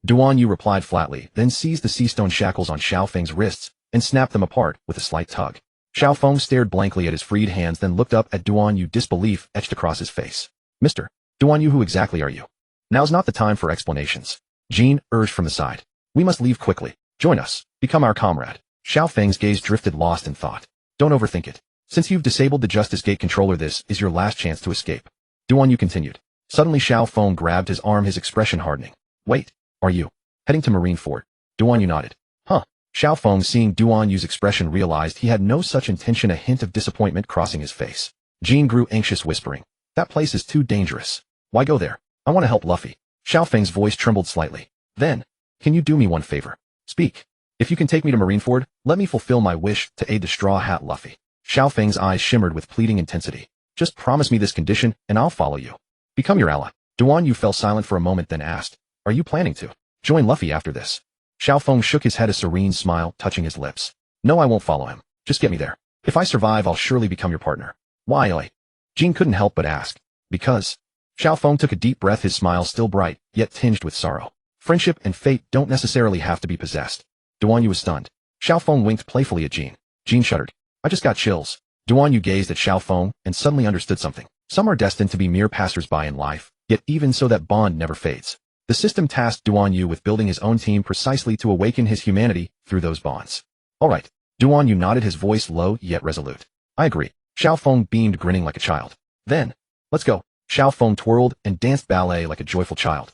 A: Duan Yu replied flatly, then seized the seastone shackles on Xiaofeng's wrists and snapped them apart with a slight tug. Xiaofeng stared blankly at his freed hands, then looked up at Duan Yu, disbelief etched across his face. Mr. Duan Yu, who exactly are you? Now's not the time for explanations. Jean urged from the side. We must leave quickly. Join us. Become our comrade. Xiaofeng's gaze drifted, lost in thought. Don't overthink it. Since you've disabled the Justice Gate controller, this is your last chance to escape. Duan Yu continued. Suddenly Xiaofeng grabbed his arm, his expression hardening. Wait, are you heading to Marineford? Duan Yu nodded. Huh. Xiaofeng, seeing Duan Yu's expression, realized he had no such intention, a hint of disappointment crossing his face. Jean grew anxious, whispering. That place is too dangerous. Why go there? I want to help Luffy. Xiaofeng's voice trembled slightly. Then, can you do me one favor? Speak. If you can take me to Marineford, let me fulfill my wish to aid the Straw Hat Luffy. Xiaofeng's eyes shimmered with pleading intensity. Just promise me this condition, and I'll follow you. Become your ally. Duan Yu fell silent for a moment, then asked, are you planning to join Luffy after this? Xiaofeng shook his head, a serene smile touching his lips. No, I won't follow him. Just get me there. If I survive, I'll surely become your partner. Why? Jean couldn't help but ask. Because. Xiaofeng took a deep breath, his smile still bright, yet tinged with sorrow. Friendship and fate don't necessarily have to be possessed. Duan Yu was stunned. Xiaofeng winked playfully at Jean. Jean shuddered. I just got chills. Duan Yu gazed at Xiaofeng and suddenly understood something. Some are destined to be mere passers-by in life, yet even so that bond never fades. The system tasked Duan Yu with building his own team precisely to awaken his humanity through those bonds. All right. Duan Yu nodded, his voice low yet resolute. I agree. Xiaofeng beamed, grinning like a child. Then, let's go. Xiaofeng twirled and danced ballet like a joyful child.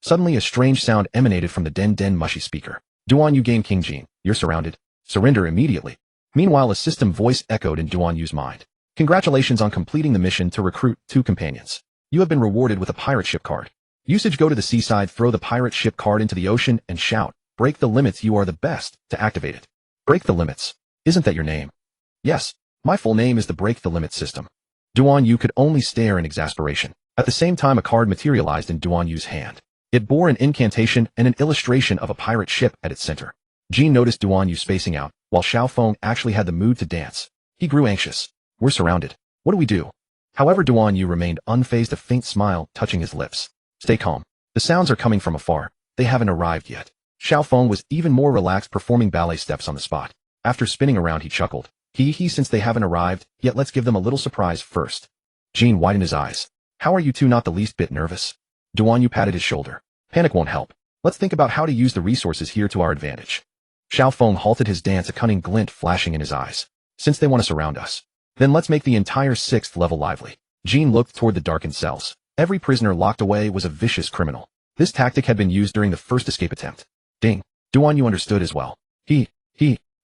A: Suddenly a strange sound emanated from the Den mushy speaker. Duan Yu, Game King Jean, you're surrounded. Surrender immediately. Meanwhile, a system voice echoed in Duan Yu's mind. Congratulations on completing the mission to recruit 2 companions. You have been rewarded with a pirate ship card. Usage: go to the seaside, throw the pirate ship card into the ocean, and shout, break the limits. You are the best to activate it. Break the limits. Isn't that your name? Yes, my full name is the Break the Limits system. Duan Yu could only stare in exasperation. At the same time, a card materialized in Duan Yu's hand. It bore an incantation and an illustration of a pirate ship at its center. Jean noticed Duan Yu spacing out, while Xiaofeng actually had the mood to dance. He grew anxious. We're surrounded. What do we do? However, Duan Yu remained unfazed, a faint smile touching his lips. Stay calm. The sounds are coming from afar. They haven't arrived yet. Xiaofeng was even more relaxed, performing ballet steps on the spot. After spinning around, he chuckled. Since they haven't arrived yet, let's give them a little surprise first. Jean widened his eyes. How are you two not the least bit nervous? Duan Yu patted his shoulder. Panic won't help. Let's think about how to use the resources here to our advantage. Xiaofeng halted his dance, a cunning glint flashing in his eyes. Since they want to surround us, then let's make the entire 6th level lively. Jean looked toward the darkened cells. Every prisoner locked away was a vicious criminal. This tactic had been used during the first escape attempt. Ding. Duan Yu understood as well.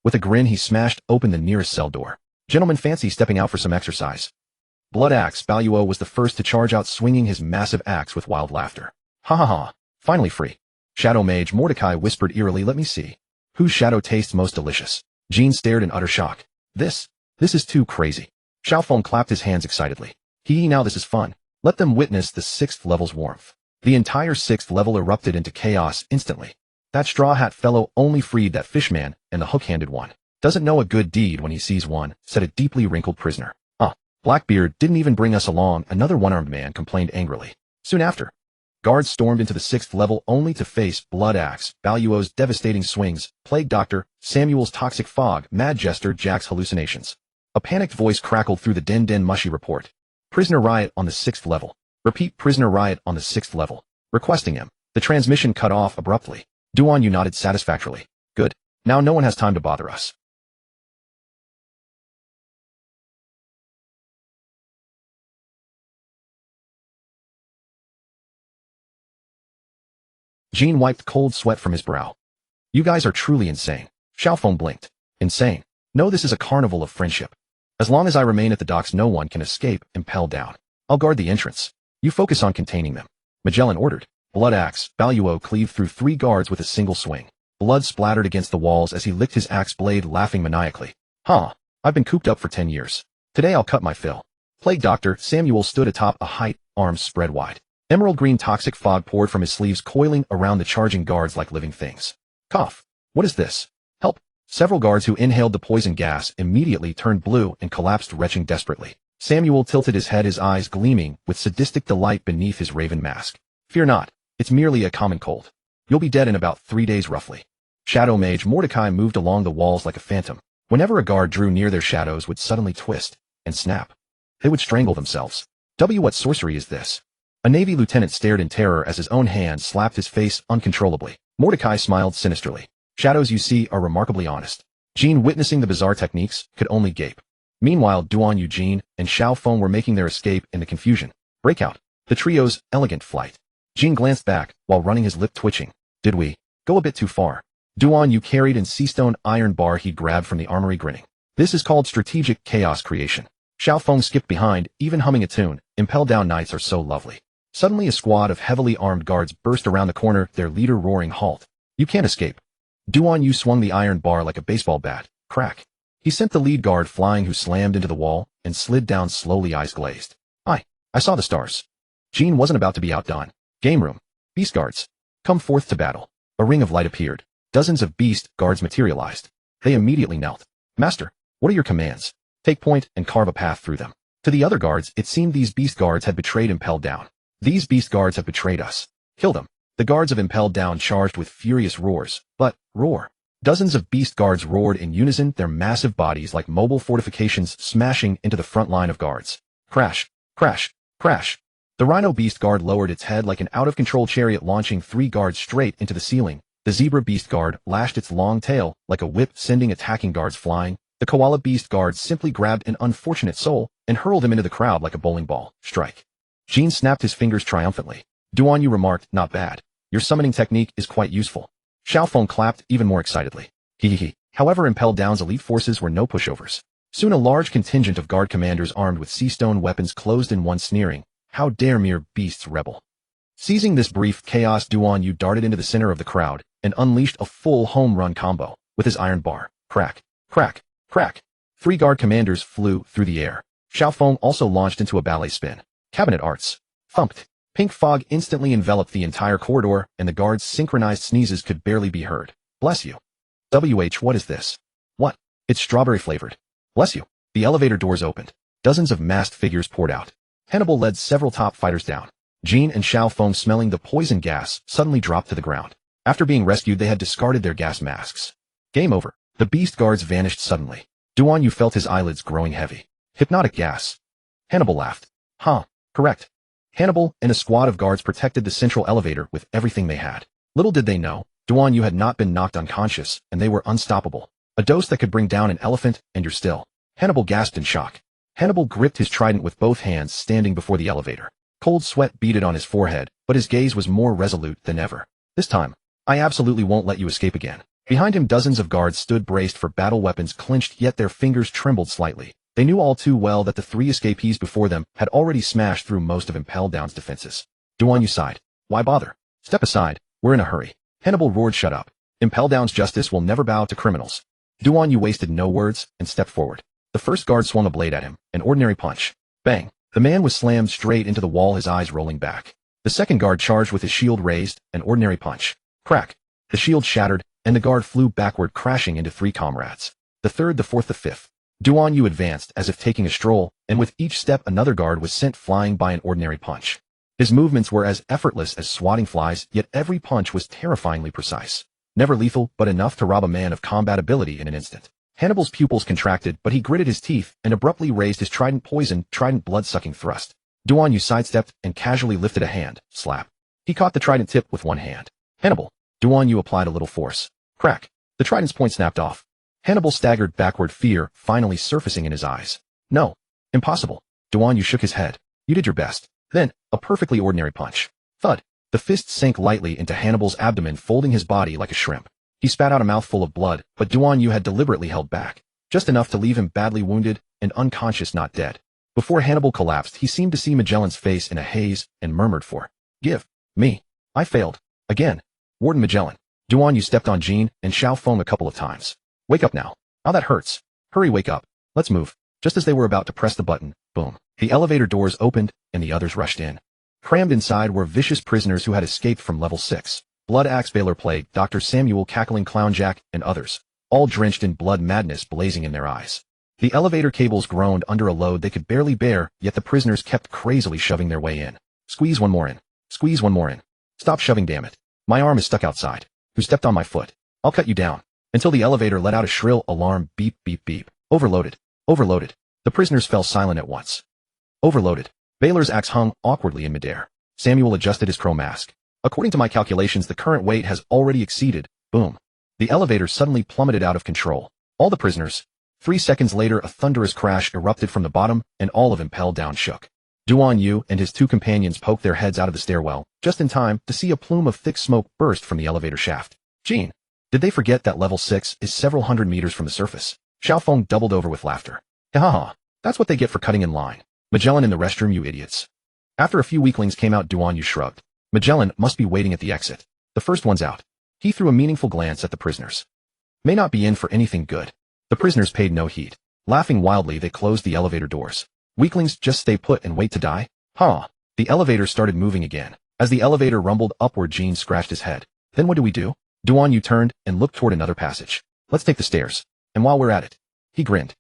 A: With a grin he smashed open the nearest cell door. Gentlemen fancy stepping out for some exercise. Blood Axe Baluo was the first to charge out, swinging his massive axe with wild laughter. Ha ha ha, finally free. Shadow Mage Mordecai whispered eerily, let me see. Whose shadow tastes most delicious? Jean stared in utter shock. This is too crazy. Xiaofeng clapped his hands excitedly. Now this is fun. Let them witness the 6th level's warmth. The entire 6th level erupted into chaos instantly. That straw hat fellow only freed that fishman, and the hook-handed one doesn't know a good deed when he sees one, said a deeply wrinkled prisoner. Blackbeard didn't even bring us along, another one-armed man complained angrily. Soon after, guards stormed into the 6th level only to face Blood Axe Baluo's devastating swings, Plague Doctor, Samuel's toxic fog, Mad Jester Jack's hallucinations. A panicked voice crackled through the den mushy report. Prisoner riot on the 6th level. Repeat, prisoner riot on the 6th level. Requesting him. The transmission cut off abruptly. Duan Yu nodded satisfactorily. Good. Now no one has time to bother us. Jean wiped cold sweat from his brow. You guys are truly insane. Xiaofeng blinked. Insane? No, this is a carnival of friendship. As long as I remain at the docks, no one can escape. Impel Down. I'll guard the entrance. You focus on containing them. Magellan ordered. Blood Axe Baluo cleaved through 3 guards with a single swing. Blood splattered against the walls as he licked his axe blade, laughing maniacally. I've been cooped up for 10 years. Today I'll cut my fill. Plague Doctor Samuel stood atop a height, arms spread wide. Emerald green toxic fog poured from his sleeves, coiling around the charging guards like living things. Cough. What is this? Help. Several guards who inhaled the poison gas immediately turned blue and collapsed, retching desperately. Samuel tilted his head, his eyes gleaming with sadistic delight beneath his raven mask. Fear not. It's merely a common cold. You'll be dead in about 3 days roughly. Shadow Mage Mordecai moved along the walls like a phantom. Whenever a guard drew near, their shadows would suddenly twist and snap. They would strangle themselves. What sorcery is this? A Navy lieutenant stared in terror as his own hand slapped his face uncontrollably. Mordecai smiled sinisterly. Shadows, you see, are remarkably honest. Jean, witnessing the bizarre techniques, could only gape. Meanwhile, Duan Yu, Jean, and Xiaofeng were making their escape in the confusion. Breakout. The trio's elegant flight. Jean glanced back, while running his lip twitching. Did we go a bit too far? Duan Yu carried an seastone iron bar he'd grabbed from the armory, grinning. This is called strategic chaos creation. Xiaofeng skipped behind, even humming a tune. Impel Down nights are so lovely. Suddenly a squad of heavily armed guards burst around the corner, their leader roaring, halt. You can't escape. Duan Yu swung the iron bar like a baseball bat. Crack. He sent the lead guard flying, who slammed into the wall and slid down slowly, eyes glazed. I saw the stars. Jean wasn't about to be outdone. Game room. Beast guards. Come forth to battle. A ring of light appeared. Dozens of beast guards materialized. They immediately knelt. Master, what are your commands? Take point and carve a path through them. To the other guards, it seemed these beast guards had betrayed Impel Down. These beast guards have betrayed us. Kill them. The guards of Impel Down charged with furious roars. But, roar. Dozens of beast guards roared in unison, their massive bodies like mobile fortifications smashing into the front line of guards. Crash. Crash. Crash. The Rhino Beast Guard lowered its head like an out-of-control chariot, launching 3 guards straight into the ceiling. The Zebra Beast Guard lashed its long tail like a whip, sending attacking guards flying. The Koala Beast Guard simply grabbed an unfortunate soul and hurled him into the crowd like a bowling ball. Strike. Jean snapped his fingers triumphantly. Duan Yu remarked, not bad. Your summoning technique is quite useful. Xiaofeng clapped even more excitedly. Hehehe. However, Impel Down's elite forces were no pushovers. Soon a large contingent of guard commanders armed with seastone weapons closed in, one sneering, how dare mere beasts rebel. Seizing this brief chaos, Duan Yu darted into the center of the crowd and unleashed a full home run combo with his iron bar. Crack. Crack. Crack. 3 guard commanders flew through the air. Xiaofeng also launched into a ballet spin. Cabinet arts. Thumped. Pink fog instantly enveloped the entire corridor, and the guards' synchronized sneezes could barely be heard. Bless you. What is this? What? It's strawberry flavored. Bless you. The elevator doors opened. Dozens of masked figures poured out. Hannibal led several top fighters down. Jean and Xiaofeng, smelling the poison gas, suddenly dropped to the ground. After being rescued, they had discarded their gas masks. Game over. The beast guards vanished suddenly. Duan Yu felt his eyelids growing heavy. Hypnotic gas. Hannibal laughed. Correct. Hannibal and a squad of guards protected the central elevator with everything they had. Little did they know, Duan Yu had not been knocked unconscious, and they were unstoppable. A dose that could bring down an elephant, and you're still. Hannibal gasped in shock. Hannibal gripped his trident with both hands, standing before the elevator. Cold sweat beaded on his forehead, but his gaze was more resolute than ever. This time, I absolutely won't let you escape again. Behind him, dozens of guards stood braced for battle, weapons clenched, yet their fingers trembled slightly. They knew all too well that the three escapees before them had already smashed through most of Impel Down's defenses. Duan Yu sighed. Why bother? Step aside. We're in a hurry. Hannibal roared. Shut up. Impel Down's justice will never bow to criminals. Duan Yu wasted no words and stepped forward. The first guard swung a blade at him, an ordinary punch. Bang. The man was slammed straight into the wall, his eyes rolling back. The second guard charged with his shield raised, an ordinary punch. Crack. The shield shattered, and the guard flew backward, crashing into three comrades. The third, the fourth, the fifth. Duan Yu advanced as if taking a stroll, and with each step another guard was sent flying by an ordinary punch. His movements were as effortless as swatting flies, yet every punch was terrifyingly precise. Never lethal, but enough to rob a man of combat ability in an instant. Hannibal's pupils contracted, but he gritted his teeth and abruptly raised his trident blood-sucking thrust. Duan Yu sidestepped and casually lifted a hand. Slap. He caught the trident tip with one hand. Hannibal. Duan Yu applied a little force. Crack. The trident's point snapped off. Hannibal staggered backward, fear finally surfacing in his eyes. No. Impossible. Duan Yu shook his head. You did your best. Then, a perfectly ordinary punch. Thud. The fist sank lightly into Hannibal's abdomen, folding his body like a shrimp. He spat out a mouthful of blood, but Duan Yu had deliberately held back. Just enough to leave him badly wounded and unconscious, not dead. Before Hannibal collapsed, he seemed to see Magellan's face in a haze and murmured, "Give me. I failed. Again. Warden Magellan." Duan Yu stepped on Jean and Xiao Feng a couple of times. Wake up now. Ow, that hurts. Hurry, wake up. Let's move. Just as they were about to press the button, boom. The elevator doors opened, and the others rushed in. Crammed inside were vicious prisoners who had escaped from level 6. Blood Axe Baylor Plague, Dr. Samuel, Cackling Clown Jack, and others. All drenched in blood, madness blazing in their eyes. The elevator cables groaned under a load they could barely bear, yet the prisoners kept crazily shoving their way in. Squeeze one more in. Squeeze one more in. Stop shoving, damn it. My arm is stuck outside. Who stepped on my foot? I'll cut you down. Until the elevator let out a shrill alarm, beep, beep, beep. Overloaded. Overloaded. The prisoners fell silent at once. Overloaded. Baylor's axe hung awkwardly in midair. Samuel adjusted his crow mask. According to my calculations, the current weight has already exceeded. Boom. The elevator suddenly plummeted out of control. All the prisoners. 3 seconds later, a thunderous crash erupted from the bottom, and all of Impel Down shook. Duan Yu and his two companions poked their heads out of the stairwell, just in time to see a plume of thick smoke burst from the elevator shaft. Jean. Did they forget that level 6 is several hundred meters from the surface? Xiao Feng doubled over with laughter. Ha. That's what they get for cutting in line. Magellan in the restroom, you idiots. After a few weaklings came out, Duan Yu shrugged. Magellan must be waiting at the exit. The first one's out. He threw a meaningful glance at the prisoners. May not be in for anything good. The prisoners paid no heed. Laughing wildly, they closed the elevator doors. Weaklings just stay put and wait to die? The elevator started moving again. As the elevator rumbled upward, Jean scratched his head. Then what do we do? Duan Yu turned and looked toward another passage. Let's take the stairs. And while we're at it, he grinned.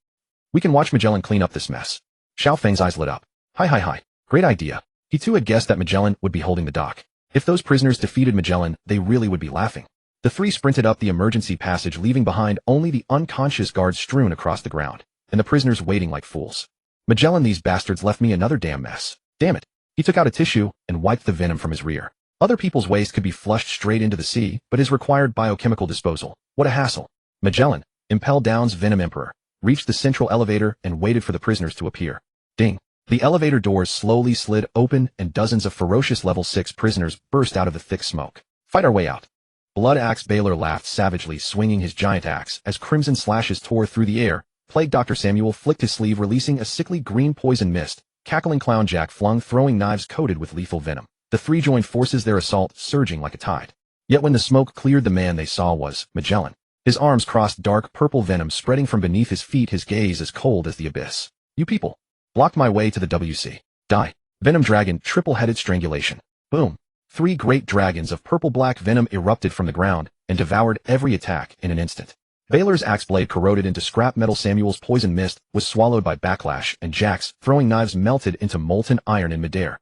A: We can watch Magellan clean up this mess. Xiao Feng's eyes lit up. Hi. Great idea. He too had guessed that Magellan would be holding the dock. If those prisoners defeated Magellan, they really would be laughing. The three sprinted up the emergency passage, leaving behind only the unconscious guards strewn across the ground, and the prisoners waiting like fools. Magellan, these bastards left me another damn mess. Damn it. He took out a tissue and wiped the venom from his rear. Other people's waste could be flushed straight into the sea, but his required biochemical disposal. What a hassle. Magellan, Impel Down's Venom Emperor, reached the central elevator and waited for the prisoners to appear. Ding. The elevator doors slowly slid open and dozens of ferocious level 6 prisoners burst out of the thick smoke. Fight our way out. Blood Axe Baylor laughed savagely, swinging his giant axe as crimson slashes tore through the air. Plague Dr. Samuel flicked his sleeve, releasing a sickly green poison mist. Cackling Clown Jack flung throwing knives coated with lethal venom. The three joined forces, their assault surging like a tide. Yet when the smoke cleared, the man they saw was Magellan. His arms crossed, dark purple venom spreading from beneath his feet, his gaze as cold as the abyss. You people blocked my way to the WC. Die. Venom Dragon, triple-headed strangulation. Boom. 3 great dragons of purple-black venom erupted from the ground and devoured every attack in an instant. Baylor's axe blade corroded into scrap metal. Samuel's poison mist was swallowed by backlash, and Jack's throwing knives melted into molten iron in midair.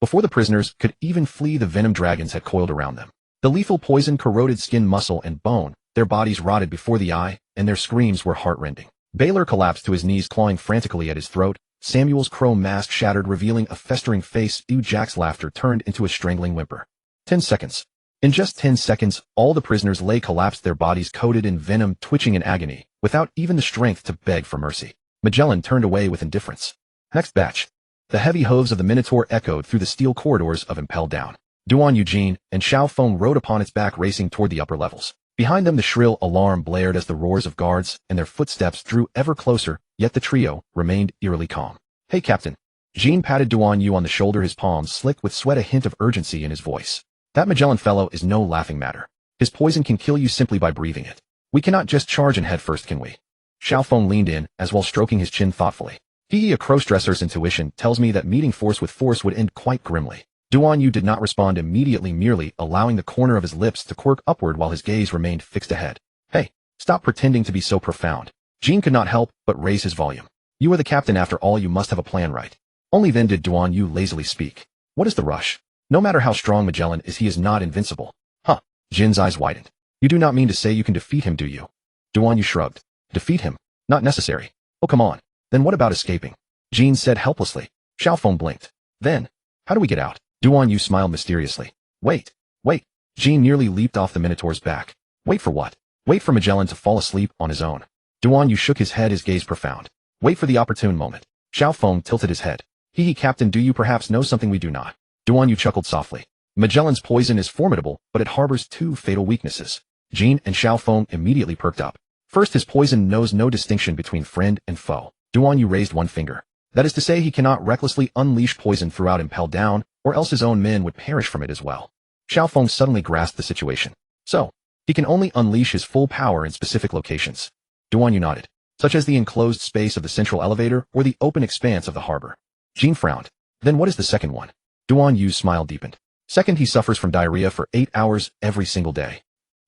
A: Before the prisoners could even flee, the venom dragons had coiled around them. The lethal poison corroded skin, muscle, and bone. Their bodies rotted before the eye, and their screams were heart-rending. Baylor collapsed to his knees, clawing frantically at his throat. Samuel's crow mask shattered, revealing a festering face. Jack's laughter turned into a strangling whimper. 10 seconds. In just 10 seconds, all the prisoners lay collapsed, their bodies coated in venom, twitching in agony, without even the strength to beg for mercy. Magellan turned away with indifference. Next batch. The heavy hooves of the Minotaur echoed through the steel corridors of Impel Down. Duan Eugene and Xiao Feng rode upon its back, racing toward the upper levels. Behind them the shrill alarm blared as the roars of guards and their footsteps drew ever closer, yet the trio remained eerily calm. Hey, Captain. Jean patted Duan Yu on the shoulder, his palms slick with sweat, a hint of urgency in his voice. That Magellan fellow is no laughing matter. His poison can kill you simply by breathing it. We cannot just charge in head first, can we? Xiao Feng leaned in, as while stroking his chin thoughtfully. A crossdresser's intuition tells me that meeting force with force would end quite grimly. Duan Yu did not respond immediately, merely allowing the corner of his lips to quirk upward while his gaze remained fixed ahead. Hey, stop pretending to be so profound. Jean could not help but raise his volume. You are the captain after all, you must have a plan, right? Only then did Duan Yu lazily speak. What is the rush? No matter how strong Magellan is, he is not invincible. Huh. Jin's eyes widened. You do not mean to say you can defeat him, do you? Duan Yu shrugged. Defeat him? Not necessary. Oh, come on. Then what about escaping? Jean said helplessly. Xiao Feng blinked. Then, how do we get out? Duan Yu smiled mysteriously. Wait. Jean nearly leaped off the Minotaur's back. Wait for what? Wait for Magellan to fall asleep on his own. Duan Yu shook his head, his gaze profound. Wait for the opportune moment. Xiao Feng tilted his head. Captain, do you perhaps know something we do not? Duan Yu chuckled softly. Magellan's poison is formidable, but it harbors two fatal weaknesses. Jean and Xiao Feng immediately perked up. First, his poison knows no distinction between friend and foe. Duan Yu raised one finger. That is to say, he cannot recklessly unleash poison throughout Impel Down, or else his own men would perish from it as well. Xiao Feng suddenly grasped the situation. So, he can only unleash his full power in specific locations. Duan Yu nodded, such as the enclosed space of the central elevator or the open expanse of the harbor. Jean frowned. Then what is the second one? Duan Yu's smile deepened. Second, he suffers from diarrhea for 8 hours every single day.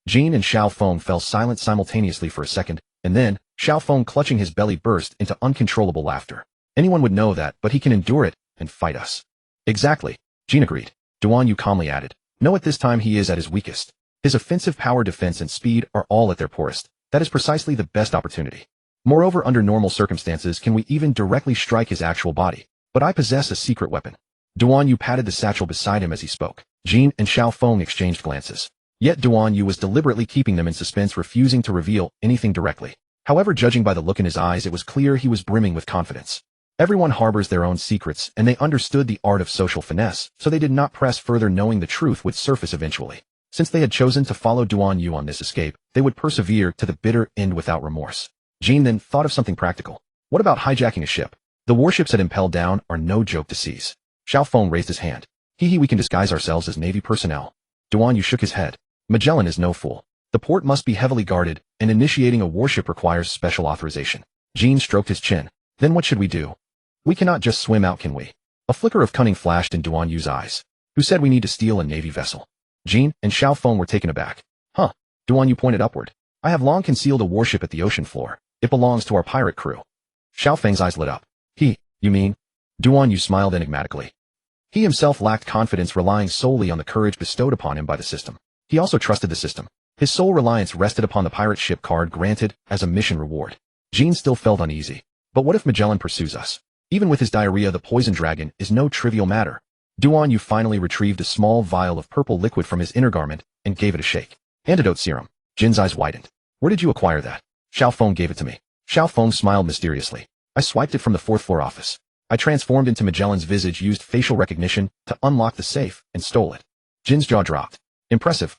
A: Jean and Xiao Feng fell silent simultaneously for a second, and then, Xiao Feng, clutching his belly, burst into uncontrollable laughter. Anyone would know that, but he can endure it and fight us. Exactly, Jean agreed. Duan Yu calmly added. No, at this time he is at his weakest. His offensive power, defense, and speed are all at their poorest. That is precisely the best opportunity. Moreover, under normal circumstances can we even directly strike his actual body. But I possess a secret weapon. Duan Yu patted the satchel beside him as he spoke. Jean and Xiao Feng exchanged glances. Yet Duan Yu was deliberately keeping them in suspense, refusing to reveal anything directly. However, judging by the look in his eyes, it was clear he was brimming with confidence. Everyone harbors their own secrets, and they understood the art of social finesse, so they did not press further, knowing the truth would surface eventually. Since they had chosen to follow Duan Yu on this escape, they would persevere to the bitter end without remorse. Jean then thought of something practical. What about hijacking a ship? The warships at Impel Down are no joke to seize. Xiao Feng raised his hand. We can disguise ourselves as Navy personnel. Duan Yu shook his head. Magellan is no fool. The port must be heavily guarded, and initiating a warship requires special authorization. Jean stroked his chin. Then what should we do? We cannot just swim out, can we? A flicker of cunning flashed in Duan Yu's eyes. Who said we need to steal a Navy vessel? Jean and Xiao Feng were taken aback. Huh. Duan Yu pointed upward. I have long concealed a warship at the ocean floor. It belongs to our pirate crew. Xiao Feng's eyes lit up. You mean? Duan Yu smiled enigmatically. He himself lacked confidence, relying solely on the courage bestowed upon him by the system. He also trusted the system. His sole reliance rested upon the pirate ship card granted as a mission reward. Jean still felt uneasy. But what if Magellan pursues us? Even with his diarrhea, the poison dragon is no trivial matter. Duan Yu finally retrieved a small vial of purple liquid from his inner garment and gave it a shake. Antidote serum. Jin's eyes widened. Where did you acquire that? Xiao Feng gave it to me. Xiao Feng smiled mysteriously. I swiped it from the 4th floor office. I transformed into Magellan's visage, used facial recognition to unlock the safe, and stole it. Jin's jaw dropped. Impressive.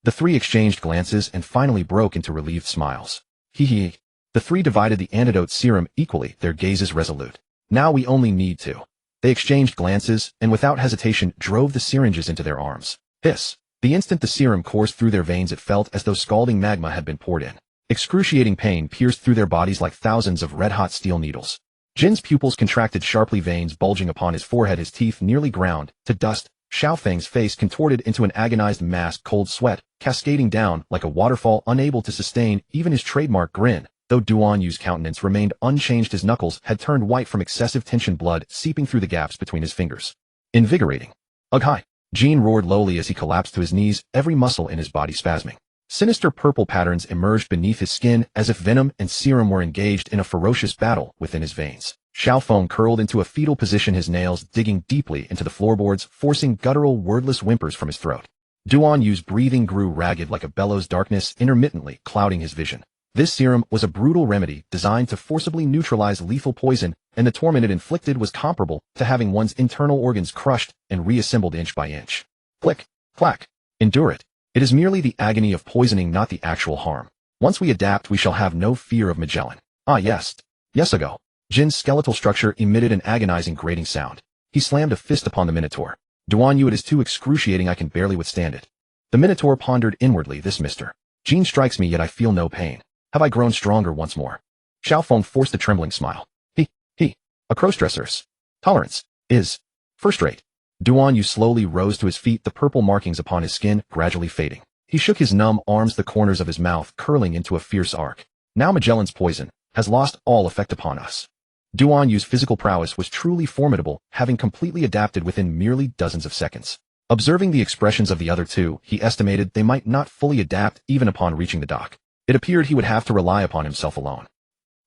A: The three exchanged glances and finally broke into relieved smiles. The three divided the antidote serum equally, their gazes resolute. Now we only need to. They exchanged glances, and without hesitation drove the syringes into their arms. Hiss. The instant the serum coursed through their veins, it felt as though scalding magma had been poured in. Excruciating pain pierced through their bodies like thousands of red-hot steel needles. Jin's pupils contracted sharply, veins bulging upon his forehead, his teeth nearly ground to dust. Xiao Feng's face contorted into an agonized mask, cold sweat cascading down like a waterfall, unable to sustain even his trademark grin. Though Duan Yu's countenance remained unchanged, his knuckles had turned white from excessive tension, blood seeping through the gaps between his fingers. Invigorating. Ugh, hi. Jean roared lowly as he collapsed to his knees, every muscle in his body spasming. Sinister purple patterns emerged beneath his skin, as if venom and serum were engaged in a ferocious battle within his veins. Xiao Feng curled into a fetal position, his nails digging deeply into the floorboards, forcing guttural, wordless whimpers from his throat. Duan Yu's breathing grew ragged like a bellows, darkness intermittently clouding his vision. This serum was a brutal remedy designed to forcibly neutralize lethal poison, and the torment it inflicted was comparable to having one's internal organs crushed and reassembled inch by inch. Click, clack. Endure it. It is merely the agony of poisoning, not the actual harm. Once we adapt, we shall have no fear of Magellan. Ah, yes. Yes ago. Jin's skeletal structure emitted an agonizing grating sound. He slammed a fist upon the Minotaur. Duan Yu, it is too excruciating, I can barely withstand it. The Minotaur pondered inwardly, this Mr. Jin strikes me, yet I feel no pain. Have I grown stronger once more? Xiaofeng forced a trembling smile. A crossdresser's tolerance is first rate. Duan Yu slowly rose to his feet, the purple markings upon his skin gradually fading. He shook his numb arms, the corners of his mouth curling into a fierce arc. Now Magellan's poison has lost all effect upon us. Duan Yu's physical prowess was truly formidable, having completely adapted within merely dozens of seconds. Observing the expressions of the other two, he estimated they might not fully adapt even upon reaching the dock. It appeared he would have to rely upon himself alone.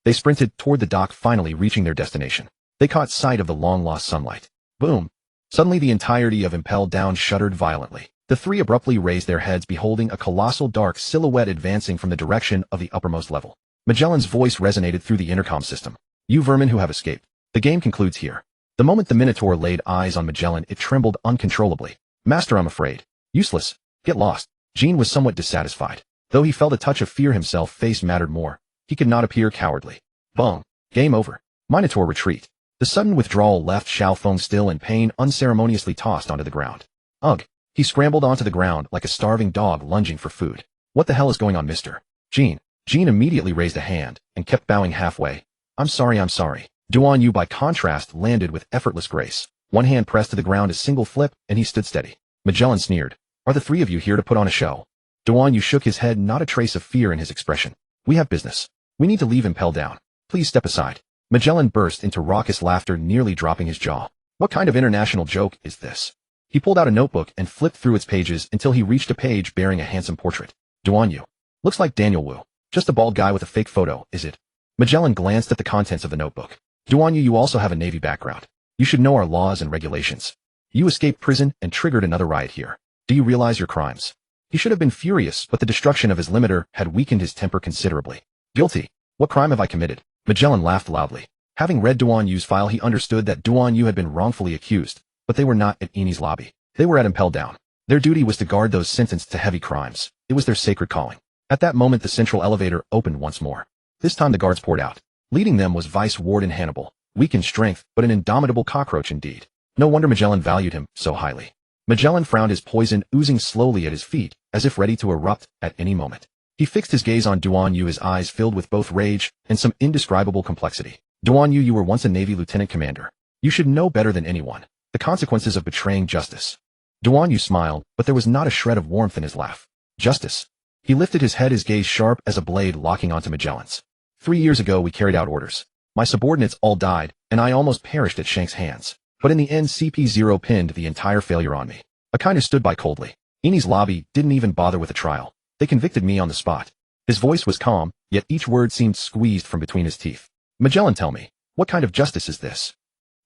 A: They sprinted toward the dock, finally reaching their destination. They caught sight of the long-lost sunlight. Boom! Suddenly the entirety of Impel Down shuddered violently. The three abruptly raised their heads, beholding a colossal dark silhouette advancing from the direction of the uppermost level. Magellan's voice resonated through the intercom system. You vermin who have escaped. The game concludes here. The moment the Minotaur laid eyes on Magellan, it trembled uncontrollably. Master, I'm afraid. Useless. Get lost. Jin was somewhat dissatisfied. Though he felt a touch of fear himself, face mattered more. He could not appear cowardly. Bong. Game over. Minotaur retreat. The sudden withdrawal left Xiaofeng still in pain, unceremoniously tossed onto the ground. Ugh. He scrambled onto the ground like a starving dog lunging for food. What the hell is going on, Mr. Jin? Jin immediately raised a hand and kept bowing halfway. I'm sorry. Duan Yu, by contrast, landed with effortless grace. One hand pressed to the ground, a single flip, and he stood steady. Magellan sneered. Are the three of you here to put on a show? Duan Yu shook his head, not a trace of fear in his expression. We have business. We need to leave Impel Down. Please step aside. Magellan burst into raucous laughter, nearly dropping his jaw. What kind of international joke is this? He pulled out a notebook and flipped through its pages until he reached a page bearing a handsome portrait. Duan Yu. Looks like Daniel Wu. Just a bald guy with a fake photo, is it? Magellan glanced at the contents of the notebook. Duan Yu, you also have a Navy background. You should know our laws and regulations. You escaped prison and triggered another riot here. Do you realize your crimes? He should have been furious, but the destruction of his limiter had weakened his temper considerably. Guilty. What crime have I committed? Magellan laughed loudly. Having read Duan Yu's file, he understood that Duan Yu had been wrongfully accused, but they were not at Eni's lobby. They were at Impel Down. Their duty was to guard those sentenced to heavy crimes. It was their sacred calling. At that moment, the central elevator opened once more. This time the guards poured out. Leading them was Vice Warden Hannibal, weak in strength, but an indomitable cockroach indeed. No wonder Magellan valued him so highly. Magellan frowned, his poison oozing slowly at his feet, as if ready to erupt at any moment. He fixed his gaze on Duan Yu, his eyes filled with both rage and some indescribable complexity. Duan Yu, you were once a Navy lieutenant commander. You should know better than anyone the consequences of betraying justice. Duan Yu smiled, but there was not a shred of warmth in his laugh. Justice. He lifted his head, his gaze sharp as a blade locking onto Magellan's. 3 years ago we carried out orders. My subordinates all died, and I almost perished at Shank's hands. But in the end, CP0 pinned the entire failure on me. I kinda stood by coldly. Eni's lobby didn't even bother with a trial. They convicted me on the spot. His voice was calm, yet each word seemed squeezed from between his teeth. Magellan, tell me, what kind of justice is this?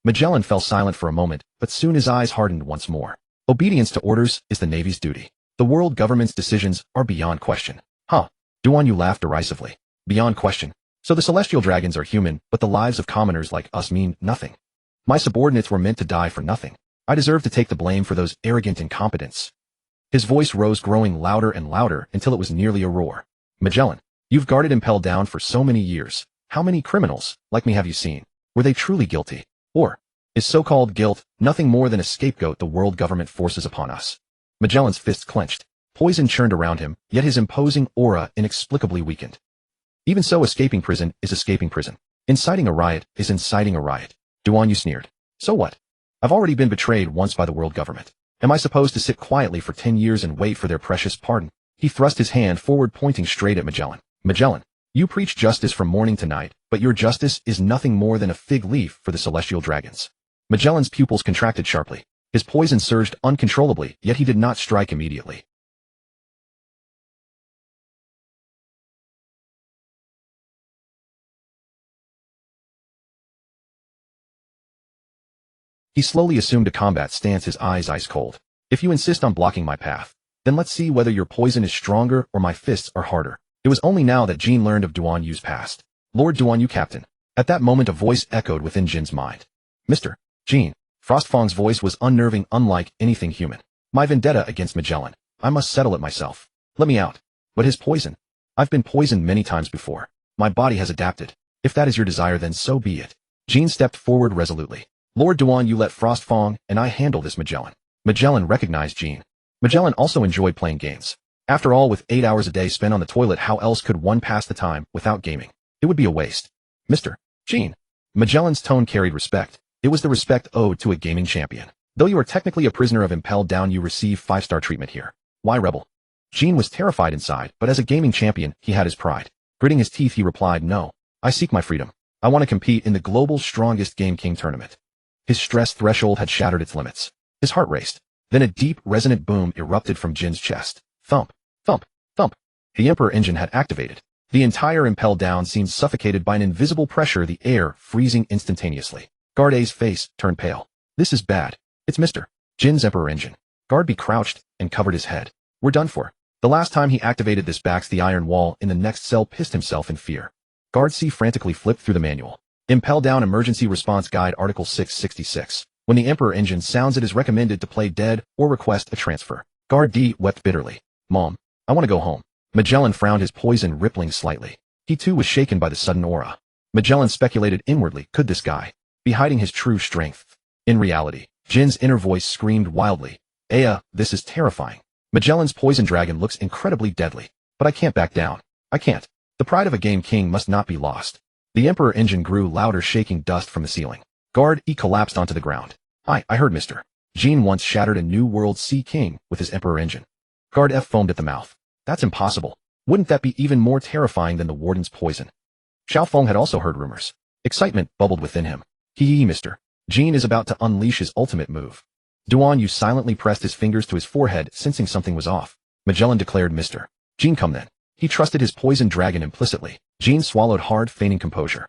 A: Magellan fell silent for a moment, but soon his eyes hardened once more. Obedience to orders is the Navy's duty. The world government's decisions are beyond question. Huh? Duan Yu laughed derisively. Beyond question. So the celestial dragons are human, but the lives of commoners like us mean nothing. My subordinates were meant to die for nothing. I deserve to take the blame for those arrogant incompetents. His voice rose, growing louder and louder until it was nearly a roar. Magellan, you've guarded Impel Down for so many years. How many criminals, like me, have you seen? Were they truly guilty? Or is so-called guilt nothing more than a scapegoat the world government forces upon us? Magellan's fists clenched. Poison churned around him, yet his imposing aura inexplicably weakened. Even so, escaping prison is escaping prison. Inciting a riot is inciting a riot. Duan Yu sneered. So what? I've already been betrayed once by the world government. Am I supposed to sit quietly for 10 years and wait for their precious pardon? He thrust his hand forward, pointing straight at Magellan. Magellan, you preach justice from morning to night, but your justice is nothing more than a fig leaf for the celestial dragons. Magellan's pupils contracted sharply. His poison surged uncontrollably, yet he did not strike immediately. He slowly assumed a combat stance, his eyes ice cold. If you insist on blocking my path, then let's see whether your poison is stronger or my fists are harder. It was only now that Jean learned of Duan Yu's past. Lord Duan Yu, Captain. At that moment a voice echoed within Jin's mind. Mr. Jean. Frostfang's voice was unnerving, unlike anything human. My vendetta against Magellan. I must settle it myself. Let me out. But his poison. I've been poisoned many times before. My body has adapted. If that is your desire, then so be it. Jean stepped forward resolutely. Lord Duan, you let Frostfang and I handle this, Magellan. Magellan recognized Jean. Magellan also enjoyed playing games. After all, with 8 hours a day spent on the toilet, how else could one pass the time without gaming? It would be a waste. Mr. Jean. Magellan's tone carried respect. It was the respect owed to a gaming champion. Though you are technically a prisoner of Impel Down, you receive 5-star treatment here. Why rebel? Jean was terrified inside, but as a gaming champion, he had his pride. Gritting his teeth, he replied, no. I seek my freedom. I want to compete in the global strongest Game King tournament. His stress threshold had shattered its limits. His heart raced. Then a deep, resonant boom erupted from Jin's chest. Thump, thump, thump. The Emperor engine had activated. The entire Impel Down seemed suffocated by an invisible pressure, the air freezing instantaneously. Guard A's face turned pale. This is bad. It's Mr. Jin's Emperor engine. Guard B crouched and covered his head. We're done for. The last time he activated this backs the iron wall in the next cell pissed himself in fear. Guard C frantically flipped through the manual. Impel Down Emergency Response Guide Article 666. When the Emperor engine sounds, it is recommended to play dead or request a transfer. Guard D wept bitterly. Mom, I want to go home. Magellan frowned, his poison rippling slightly. He too was shaken by the sudden aura. Magellan speculated inwardly, could this guy be hiding his true strength? In reality, Jin's inner voice screamed wildly. Aya, this is terrifying. Magellan's poison dragon looks incredibly deadly. But I can't back down. I can't. The pride of a game king must not be lost. The Emperor engine grew louder, shaking dust from the ceiling. Guard E collapsed onto the ground. I heard Mr. Jean once shattered a new world sea king with his Emperor engine. Guard F foamed at the mouth. That's impossible. Wouldn't that be even more terrifying than the warden's poison? Xiaofeng had also heard rumors. Excitement bubbled within him. Mr. Jean is about to unleash his ultimate move. Duan Yu silently pressed his fingers to his forehead, sensing something was off. Magellan declared, Mr. Jean, come then. He trusted his poison dragon implicitly. Jean swallowed hard, feigning composure.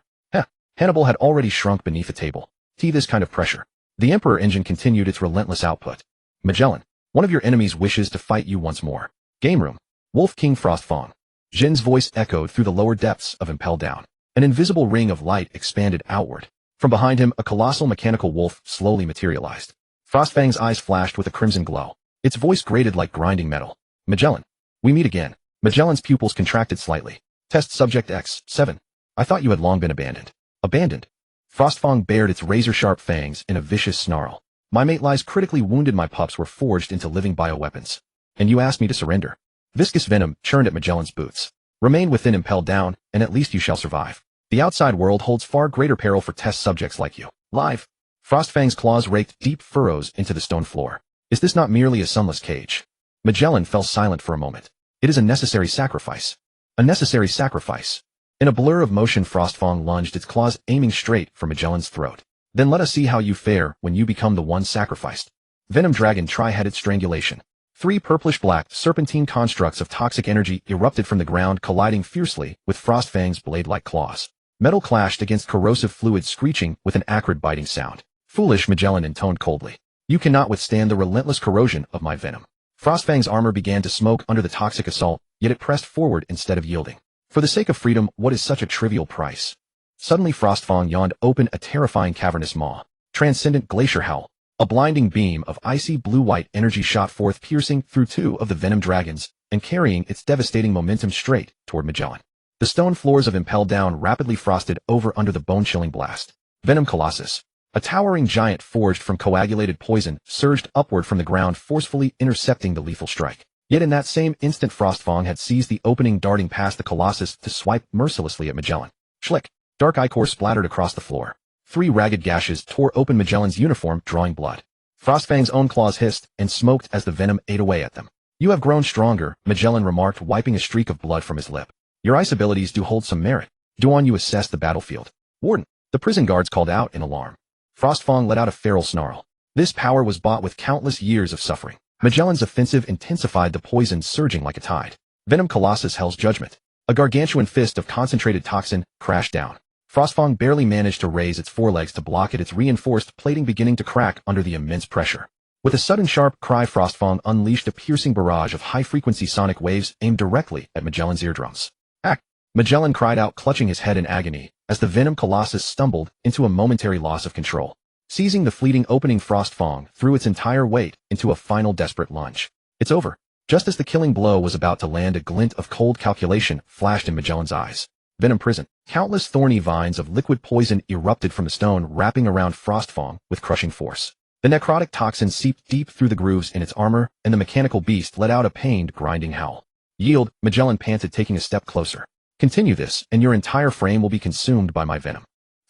A: Hannibal had already shrunk beneath the table. This kind of pressure. The Emperor engine continued its relentless output. Magellan, one of your enemies wishes to fight you once more. Game room. Wolf King Frostfang. Jin's voice echoed through the lower depths of Impel Down. An invisible ring of light expanded outward. From behind him, a colossal mechanical wolf slowly materialized. Frostfang's eyes flashed with a crimson glow. Its voice grated like grinding metal. Magellan, we meet again. Magellan's pupils contracted slightly. Test subject X7. I thought you had long been abandoned. Abandoned? Frostfang bared its razor-sharp fangs in a vicious snarl. My mate lies critically wounded. My pups were forged into living bioweapons. And you asked me to surrender. Viscous venom churned at Magellan's boots. Remain within Impel Down, and at least you shall survive. The outside world holds far greater peril for test subjects like you. Live. Frostfang's claws raked deep furrows into the stone floor. Is this not merely a sunless cage? Magellan fell silent for a moment. It is a necessary sacrifice. A necessary sacrifice. In a blur of motion, Frostfang lunged, its claws aiming straight for Magellan's throat. Then let us see how you fare when you become the one sacrificed. Venom Dragon Tri-Headed Strangulation. 3 purplish-black, serpentine constructs of toxic energy erupted from the ground, colliding fiercely with Frostfang's blade-like claws. Metal clashed against corrosive fluid, screeching with an acrid biting sound. Foolish, Magellan intoned coldly. You cannot withstand the relentless corrosion of my venom. Frostfang's armor began to smoke under the toxic assault, yet it pressed forward instead of yielding. For the sake of freedom, what is such a trivial price? Suddenly Frostfang yawned open, a terrifying cavernous maw. Transcendent glacier howl. A blinding beam of icy blue-white energy shot forth, piercing through 2 of the venom dragons, and carrying its devastating momentum straight toward Magellan. The stone floors of Impel Down rapidly frosted over under the bone-chilling blast. Venom Colossus. A towering giant forged from coagulated poison surged upward from the ground, forcefully intercepting the lethal strike. Yet in that same instant, Frostfang had seized the opening, darting past the Colossus to swipe mercilessly at Magellan. Schlick. Dark ichor splattered across the floor. 3 ragged gashes tore open Magellan's uniform, drawing blood. Frostfang's own claws hissed and smoked as the venom ate away at them. You have grown stronger, Magellan remarked, wiping a streak of blood from his lip. Your ice abilities do hold some merit. Duan Yu assessed the battlefield. Warden. The prison guards called out in alarm. Frostfang let out a feral snarl. This power was bought with countless years of suffering. Magellan's offensive intensified, the poison surging like a tide. Venom Colossus Hell's Judgment. A gargantuan fist of concentrated toxin crashed down. Frostfang barely managed to raise its forelegs to block it, its reinforced plating beginning to crack under the immense pressure. With a sudden sharp cry, Frostfang unleashed a piercing barrage of high-frequency sonic waves aimed directly at Magellan's eardrums. Ack! Magellan cried out, clutching his head in agony, as the Venom Colossus stumbled into a momentary loss of control. Seizing the fleeting opening, Frostfang threw its entire weight into a final desperate lunge. It's over. Just as the killing blow was about to land, a glint of cold calculation flashed in Magellan's eyes. Venom prison. Countless thorny vines of liquid poison erupted from the stone, wrapping around Frostfang with crushing force. The necrotic toxin seeped deep through the grooves in its armor, and the mechanical beast let out a pained, grinding howl. Yield, Magellan panted, taking a step closer. Continue this, and your entire frame will be consumed by my venom.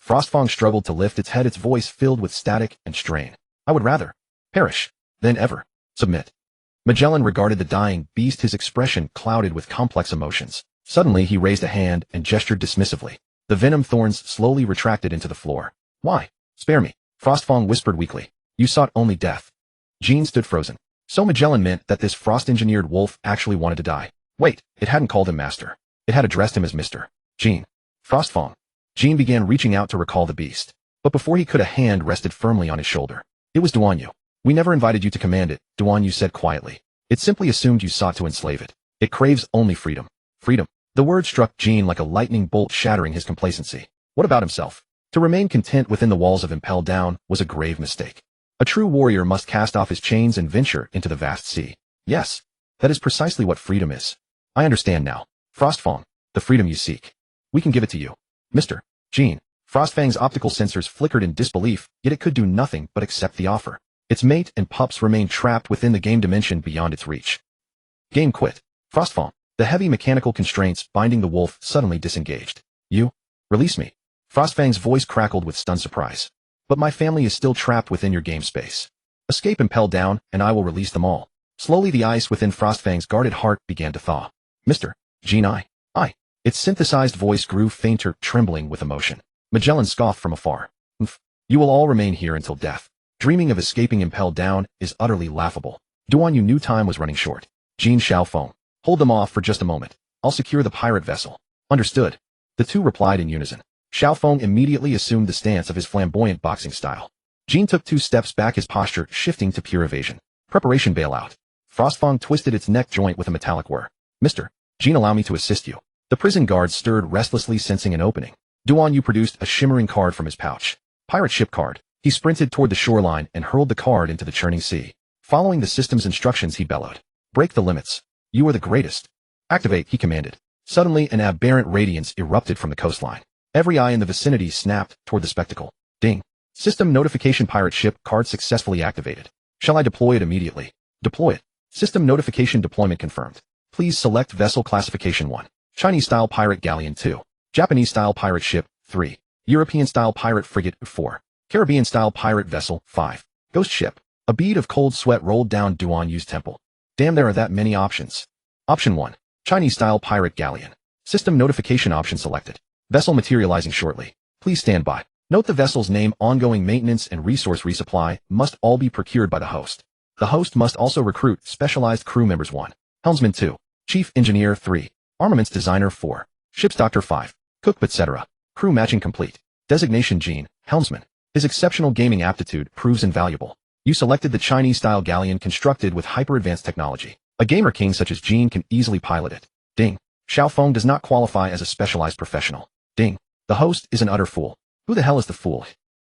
A: Frostfang struggled to lift its head, its voice filled with static and strain. I would rather perish than ever submit. Magellan regarded the dying beast, his expression clouded with complex emotions. Suddenly he raised a hand and gestured dismissively. The venom thorns slowly retracted into the floor. Why? Spare me, Frostfang whispered weakly. You sought only death. Jean stood frozen. So Magellan meant that this frost-engineered wolf actually wanted to die. Wait, it hadn't called him master. It had addressed him as Mr. Jean. Frostfang. Jean began reaching out to recall the beast. But before he could, a hand rested firmly on his shoulder. It was Duanyu. We never invited you to command it, Duanyu said quietly. It simply assumed you sought to enslave it. It craves only freedom. Freedom. The word struck Jean like a lightning bolt, shattering his complacency. What about himself? To remain content within the walls of Impel Down was a grave mistake. A true warrior must cast off his chains and venture into the vast sea. Yes, that is precisely what freedom is. I understand now. Frostfang, the freedom you seek. We can give it to you. Mr. Jean. Frostfang's optical sensors flickered in disbelief, yet it could do nothing but accept the offer. Its mate and pups remained trapped within the game dimension beyond its reach. Game quit. Frostfang. The heavy mechanical constraints binding the wolf suddenly disengaged. You? Release me. Frostfang's voice crackled with stunned surprise. But my family is still trapped within your game space. Escape Impel Down, and I will release them all. Slowly the ice within Frostfang's guarded heart began to thaw. Mr. Jean, I. Its synthesized voice grew fainter, trembling with emotion. Magellan scoffed from afar. You will all remain here until death. Dreaming of escaping Impel Down is utterly laughable. Duanyu knew time was running short. Jean Xiaofeng. Hold them off for just a moment. I'll secure the pirate vessel. Understood. The two replied in unison. Xiaofeng immediately assumed the stance of his flamboyant boxing style. Jean took 2 steps back, his posture shifting to pure evasion. Preparation bailout. Frostfang twisted its neck joint with a metallic whir. Mr. Jean, allow me to assist you. The prison guard stirred restlessly, sensing an opening. Duanyu produced a shimmering card from his pouch. Pirate ship card. He sprinted toward the shoreline and hurled the card into the churning sea. Following the system's instructions, he bellowed. Break the limits. You are the greatest. Activate, he commanded. Suddenly, an aberrant radiance erupted from the coastline. Every eye in the vicinity snapped toward the spectacle. Ding. System notification, pirate ship card successfully activated. Shall I deploy it immediately? Deploy it. System notification deployment confirmed. Please select vessel classification 1. Chinese-style pirate galleon 2. Japanese-style pirate ship 3. European-style pirate frigate 4. Caribbean-style pirate vessel 5. Ghost ship. A bead of cold sweat rolled down Duanyu's temple. Damn, there are that many options. Option 1. Chinese-style pirate galleon. System notification option selected. Vessel materializing shortly. Please stand by. Note the vessel's name, ongoing maintenance, and resource resupply must all be procured by the host. The host must also recruit specialized crew members 1. Helmsman 2. Chief Engineer 3. Armaments Designer 4. Ship's Doctor 5. Cook, etc. Crew matching complete. Designation Jean, Helmsman. His exceptional gaming aptitude proves invaluable. You selected the Chinese-style galleon constructed with hyper-advanced technology. A gamer king such as Jean can easily pilot it. Ding. Xiaofeng does not qualify as a specialized professional. Ding. The host is an utter fool. Who the hell is the fool?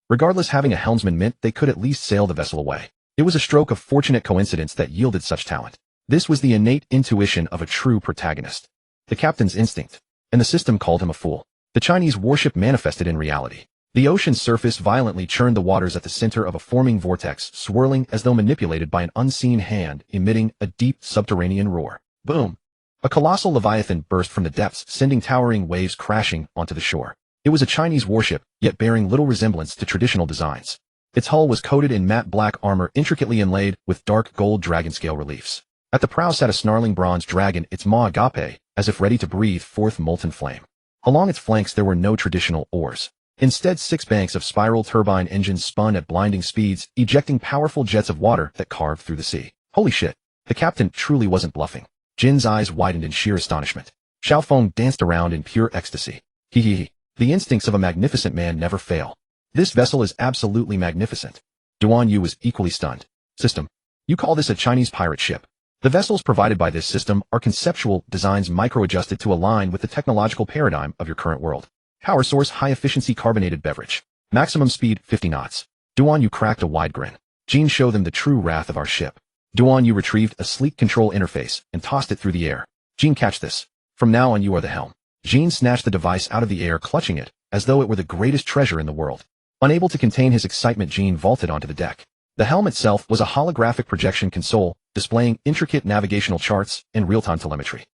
A: Regardless, having a helmsman meant they could at least sail the vessel away. It was a stroke of fortunate coincidence that yielded such talent. This was the innate intuition of a true protagonist. The captain's instinct. And the system called him a fool. The Chinese warship manifested in reality. The ocean's surface violently churned the waters at the center of a forming vortex, swirling as though manipulated by an unseen hand, emitting a deep subterranean roar. Boom! A colossal leviathan burst from the depths, sending towering waves crashing onto the shore. It was a Chinese warship, yet bearing little resemblance to traditional designs. Its hull was coated in matte black armor, intricately inlaid with dark gold dragon scale reliefs. At the prow sat a snarling bronze dragon, its maw agape, as if ready to breathe forth molten flame. Along its flanks there were no traditional oars. Instead, 6 banks of spiral turbine engines spun at blinding speeds, ejecting powerful jets of water that carved through the sea. Holy shit. The captain truly wasn't bluffing. Jin's eyes widened in sheer astonishment. Xiaofeng danced around in pure ecstasy. Hee. The instincts of a magnificent man never fail. This vessel is absolutely magnificent. Duanyu was equally stunned. System. You call this a Chinese pirate ship? The vessels provided by this system are conceptual designs micro-adjusted to align with the technological paradigm of your current world. Power source: high-efficiency carbonated beverage. Maximum speed: 50 knots. Duan Yu cracked a wide grin. Jean, show them the true wrath of our ship. Duan Yu retrieved a sleek control interface and tossed it through the air. Jean, catch this. From now on you are the helm. Jean snatched the device out of the air, clutching it as though it were the greatest treasure in the world. Unable to contain his excitement, Jean vaulted onto the deck. The helm itself was a holographic projection console, displaying intricate navigational charts and real-time telemetry.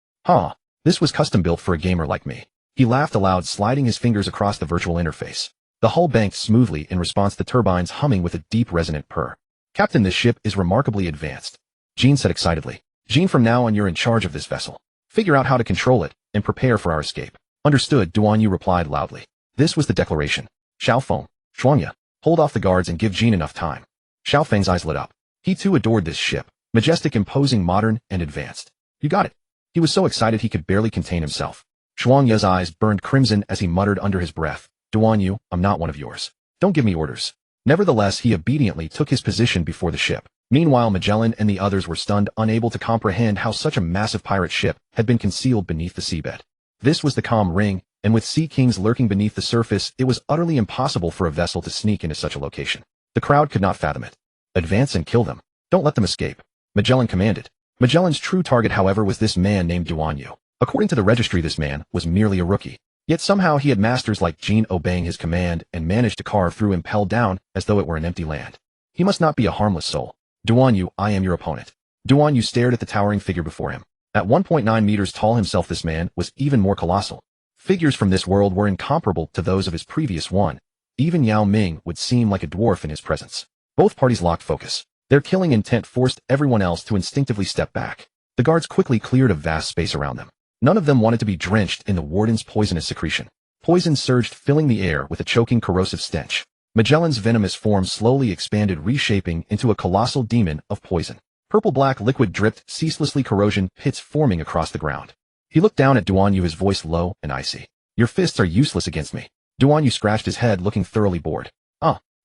A: This was custom-built for a gamer like me. He laughed aloud, sliding his fingers across the virtual interface. The hull banked smoothly in response to turbines humming with a deep resonant purr. Captain, this ship is remarkably advanced, Jean said excitedly. Jean, from now on you're in charge of this vessel. Figure out how to control it and prepare for our escape. Understood, Duan Yu replied loudly. This was the declaration. Xiaofeng, Shuangya, hold off the guards and give Jean enough time. Xiaofeng's eyes lit up. He too adored this ship. Majestic, imposing, modern, and advanced. You got it. He was so excited he could barely contain himself. Shuangya's eyes burned crimson as he muttered under his breath. Duan Yu, I'm not one of yours. Don't give me orders. Nevertheless, he obediently took his position before the ship. Meanwhile, Magellan and the others were stunned, unable to comprehend how such a massive pirate ship had been concealed beneath the seabed. This was the calm ring, and with sea kings lurking beneath the surface, it was utterly impossible for a vessel to sneak into such a location. The crowd could not fathom it. Advance and kill them. Don't let them escape, Magellan commanded. Magellan's true target, however, was this man named Duan Yu. According to the registry, this man was merely a rookie. Yet somehow he had masters like Jean obeying his command and managed to carve through Impel Down as though it were an empty land. He must not be a harmless soul. Duan Yu, I am your opponent. Duan Yu stared at the towering figure before him. At 1.9 meters tall himself, this man was even more colossal. Figures from this world were incomparable to those of his previous one. Even Yao Ming would seem like a dwarf in his presence. Both parties locked focus. Their killing intent forced everyone else to instinctively step back. The guards quickly cleared a vast space around them. None of them wanted to be drenched in the warden's poisonous secretion. Poison surged, filling the air with a choking, corrosive stench. Magellan's venomous form slowly expanded, reshaping into a colossal demon of poison. Purple-black liquid dripped ceaselessly, corrosion pits forming across the ground. He looked down at Duan Yu, his voice low and icy. Your fists are useless against me. Duan Yu scratched his head, looking thoroughly bored.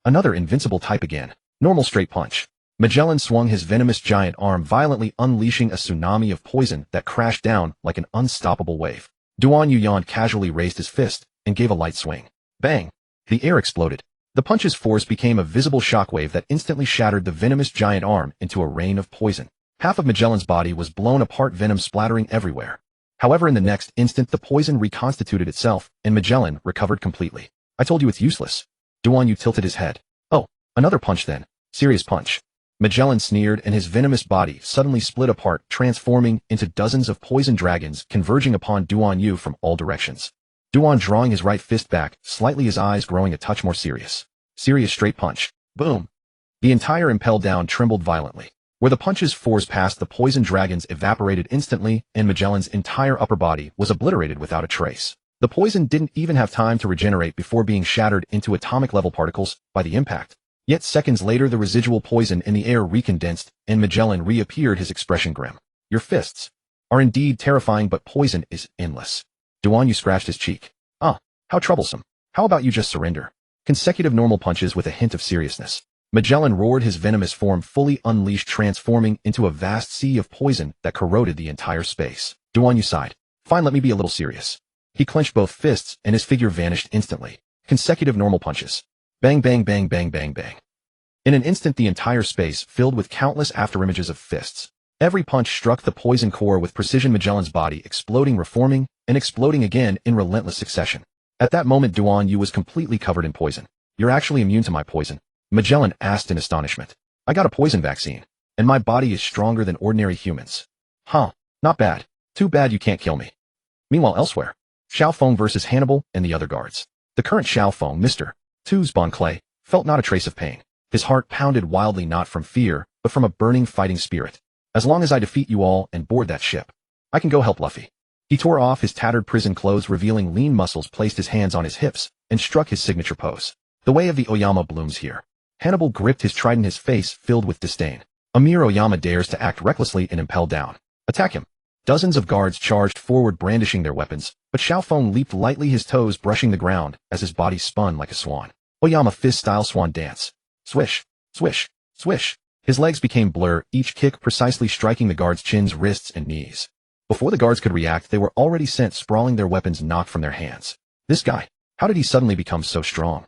A: Another invincible type again. Normal straight punch. Magellan swung his venomous giant arm, violently unleashing a tsunami of poison that crashed down like an unstoppable wave. Duan Yu yawned, casually raised his fist, and gave a light swing. Bang! The air exploded. The punch's force became a visible shockwave that instantly shattered the venomous giant arm into a rain of poison. Half of Magellan's body was blown apart, venom splattering everywhere. However, in the next instant, the poison reconstituted itself, and Magellan recovered completely. I told you it's useless. Duan Yu tilted his head. Oh, another punch then. Serious punch. Magellan sneered, and his venomous body suddenly split apart, transforming into dozens of poison dragons converging upon Duan Yu from all directions. Duan drawing his right fist back, slightly, his eyes growing a touch more serious. Serious straight punch. Boom. The entire Impel Down trembled violently. Where the punch's force passed, the poison dragons evaporated instantly, and Magellan's entire upper body was obliterated without a trace. The poison didn't even have time to regenerate before being shattered into atomic-level particles by the impact. Yet seconds later, the residual poison in the air recondensed, and Magellan reappeared, his expression grim. Your fists are indeed terrifying, but poison is endless. Duan Yu scratched his cheek. How troublesome. How about you just surrender? Consecutive normal punches with a hint of seriousness. Magellan roared, his venomous form fully unleashed, transforming into a vast sea of poison that corroded the entire space. Duan Yu sighed. Fine, let me be a little serious. He clenched both fists, and his figure vanished instantly. Consecutive normal punches. Bang, bang, bang, bang, bang, bang. In an instant, the entire space filled with countless afterimages of fists. Every punch struck the poison core with precision, Magellan's body exploding, reforming, and exploding again in relentless succession. At that moment, Duan Yu was completely covered in poison. You're actually immune to my poison? Magellan asked in astonishment. I got a poison vaccine, and my body is stronger than ordinary humans. Not bad. Too bad you can't kill me. Meanwhile, elsewhere, Xiaofeng versus Hannibal and the other guards. The current Xiaofeng, Mr. Tuz Bon Clay, felt not a trace of pain. His heart pounded wildly, not from fear, but from a burning fighting spirit. As long as I defeat you all and board that ship, I can go help Luffy. He tore off his tattered prison clothes, revealing lean muscles, placed his hands on his hips, and struck his signature pose. The way of the Oyama blooms here. Hannibal gripped his trident, his face filled with disdain. A mere Oyama dares to act recklessly and Impel Down. Attack him. Dozens of guards charged forward, brandishing their weapons, but Xiaofeng leaped lightly, his toes brushing the ground as his body spun like a swan. Oyama fist-style swan dance. Swish, swish, swish. His legs became blur, each kick precisely striking the guards' chins, wrists, and knees. Before the guards could react, they were already sent sprawling, their weapons knocked from their hands. This guy, how did he suddenly become so strong?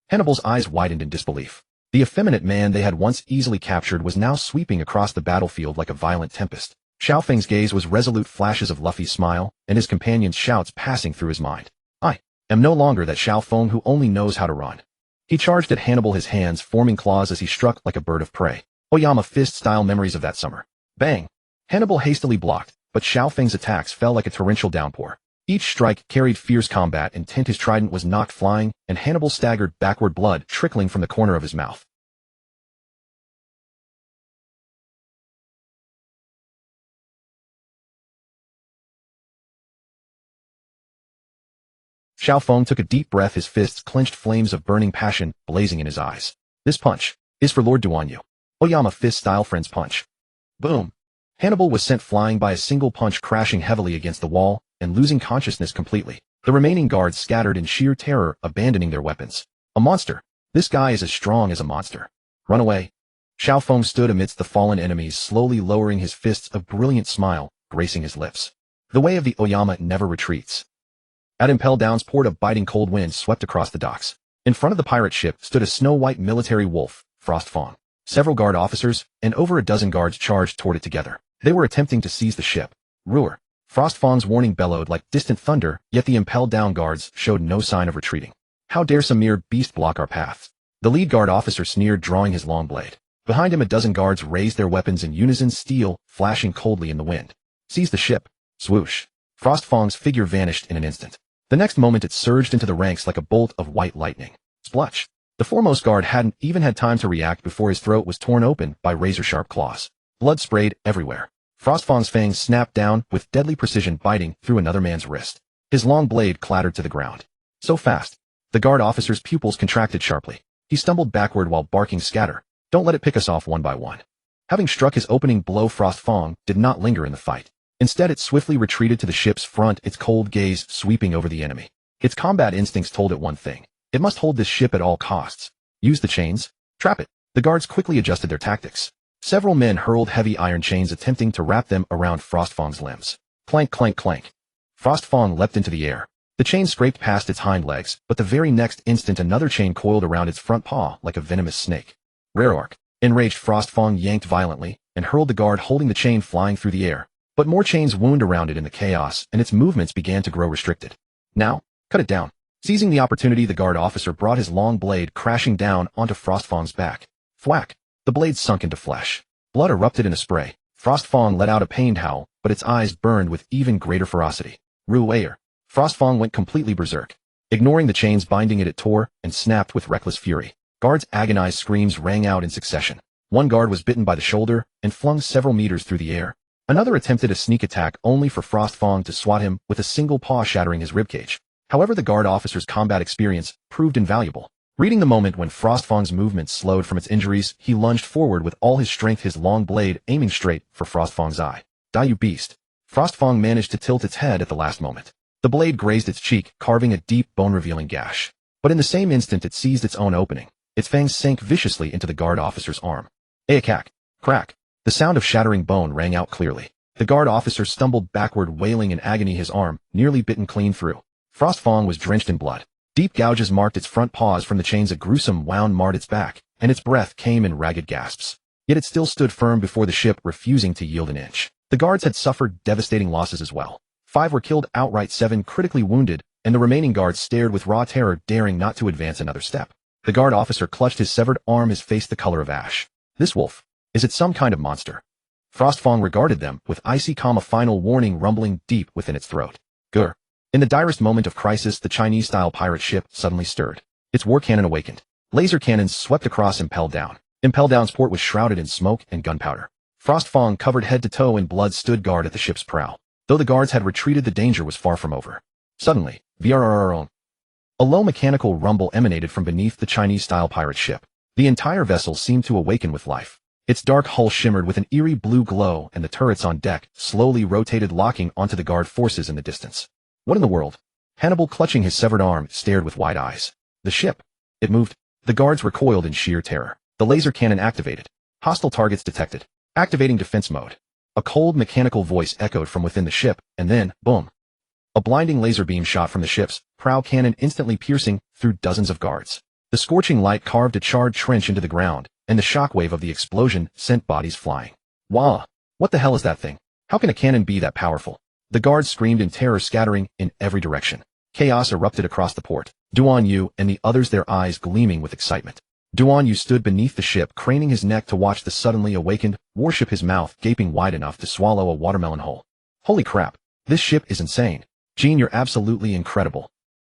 A: Hannibal's eyes widened in disbelief. The effeminate man they had once easily captured was now sweeping across the battlefield like a violent tempest. Xiao Feng's gaze was resolute, flashes of Luffy's smile, and his companion's shouts passing through his mind. I am no longer that Xiao Feng who only knows how to run. He charged at Hannibal, his hands forming claws as he struck like a bird of prey. Oyama fist-style memories of that summer. Bang! Hannibal hastily blocked, but Xiao Feng's attacks fell like a torrential downpour. Each strike carried fierce combat intent. His trident was knocked flying, and Hannibal staggered backward, blood trickling from the corner of his mouth. Xiao Feng took a deep breath, his fists clenched, flames of burning passion blazing in his eyes. This punch is for Lord Duanyu. Oyama fist-style friend's punch. Boom! Hannibal was sent flying by a single punch, crashing heavily against the wall and losing consciousness completely. The remaining guards scattered in sheer terror, abandoning their weapons. A monster. This guy is as strong as a monster. Run away. Xiao Feng stood amidst the fallen enemies, slowly lowering his fists, a brilliant smile gracing his lips. The way of the Oyama never retreats. At Impel Down's port, a biting cold wind swept across the docks. In front of the pirate ship stood a snow-white military wolf, Frost Fang. Several guard officers and over a dozen guards charged toward it together. They were attempting to seize the ship. Roar! Frost Fang's warning bellowed like distant thunder, yet the Impel Down guards showed no sign of retreating. How dare some mere beast block our paths? The lead guard officer sneered, drawing his long blade. Behind him, a dozen guards raised their weapons in unison, steel flashing coldly in the wind. Seize the ship! Swoosh! Frost Fang's figure vanished in an instant. The next moment it surged into the ranks like a bolt of white lightning. Splutch! The foremost guard hadn't even had time to react before his throat was torn open by razor-sharp claws. Blood sprayed everywhere. Frost Fang's fangs snapped down with deadly precision, biting through another man's wrist. His long blade clattered to the ground. So fast. The guard officer's pupils contracted sharply. He stumbled backward while barking, "Scatter! Don't let it pick us off one by one." Having struck his opening blow, Frost Fang did not linger in the fight. Instead, it swiftly retreated to the ship's front, its cold gaze sweeping over the enemy. Its combat instincts told it one thing. It must hold this ship at all costs. Use the chains. Trap it. The guards quickly adjusted their tactics. Several men hurled heavy iron chains, attempting to wrap them around Frost Fang's limbs. Clank, clank, clank. Frost Fang leapt into the air. The chain scraped past its hind legs, but the very next instant another chain coiled around its front paw like a venomous snake. Rare. Enraged, Frost Fang yanked violently and hurled the guard holding the chain flying through the air. But more chains wound around it in the chaos, and its movements began to grow restricted. Now, cut it down. Seizing the opportunity, the guard officer brought his long blade crashing down onto Frost Fang's back. Thwack! The blade sunk into flesh. Blood erupted in a spray. Frost Fang let out a pained howl, but its eyes burned with even greater ferocity. Ruayer! Frost Fang went completely berserk. Ignoring the chains binding it, it tore and snapped with reckless fury. Guards' agonized screams rang out in succession. One guard was bitten by the shoulder and flung several meters through the air. Another attempted a sneak attack, only for Frost Fang to swat him with a single paw, shattering his ribcage. However, the guard officer's combat experience proved invaluable. Reading the moment when Frost Fang's movements slowed from its injuries, he lunged forward with all his strength, his long blade aiming straight for Frost Fang's eye. Die, you beast! Frost Fang managed to tilt its head at the last moment. The blade grazed its cheek, carving a deep, bone-revealing gash. But in the same instant it seized its own opening. Its fangs sank viciously into the guard officer's arm. Aakak! Crack! The sound of shattering bone rang out clearly. The guard officer stumbled backward, wailing in agony, his arm nearly bitten clean through. Frost Fang was drenched in blood. Deep gouges marked its front paws from the chains, a gruesome wound marred its back, and its breath came in ragged gasps. Yet it still stood firm before the ship, refusing to yield an inch. The guards had suffered devastating losses as well. 5 were killed outright, 7 critically wounded, and the remaining guards stared with raw terror, daring not to advance another step. The guard officer clutched his severed arm, his face the color of ash. This wolf. Is it some kind of monster? Frost Fang regarded them with icy calm, a final warning rumbling deep within its throat. Grr. In the direst moment of crisis, the Chinese-style pirate ship suddenly stirred. Its war cannon awakened. Laser cannons swept across Impel Down. Impel Down's port was shrouded in smoke and gunpowder. Frost Fang, covered head to toe in blood, stood guard at the ship's prow. Though the guards had retreated, the danger was far from over. Suddenly, VRRR. A low mechanical rumble emanated from beneath the Chinese-style pirate ship. The entire vessel seemed to awaken with life. Its dark hull shimmered with an eerie blue glow, and the turrets on deck slowly rotated, locking onto the guard forces in the distance. What in the world? Hannibal, clutching his severed arm, stared with wide eyes. The ship. It moved. The guards recoiled in sheer terror. The laser cannon activated. Hostile targets detected. Activating defense mode. A cold mechanical voice echoed from within the ship, and then, boom. A blinding laser beam shot from the ship's prow cannon, instantly piercing through dozens of guards. The scorching light carved a charred trench into the ground, and the shockwave of the explosion sent bodies flying. Wah! What the hell is that thing? How can a cannon be that powerful? The guards screamed in terror, scattering in every direction. Chaos erupted across the port. Duan Yu and the others, their eyes gleaming with excitement. Duan Yu stood beneath the ship, craning his neck to watch the suddenly awakened warship, his mouth gaping wide enough to swallow a watermelon whole. Holy crap! This ship is insane. Jean, you're absolutely incredible.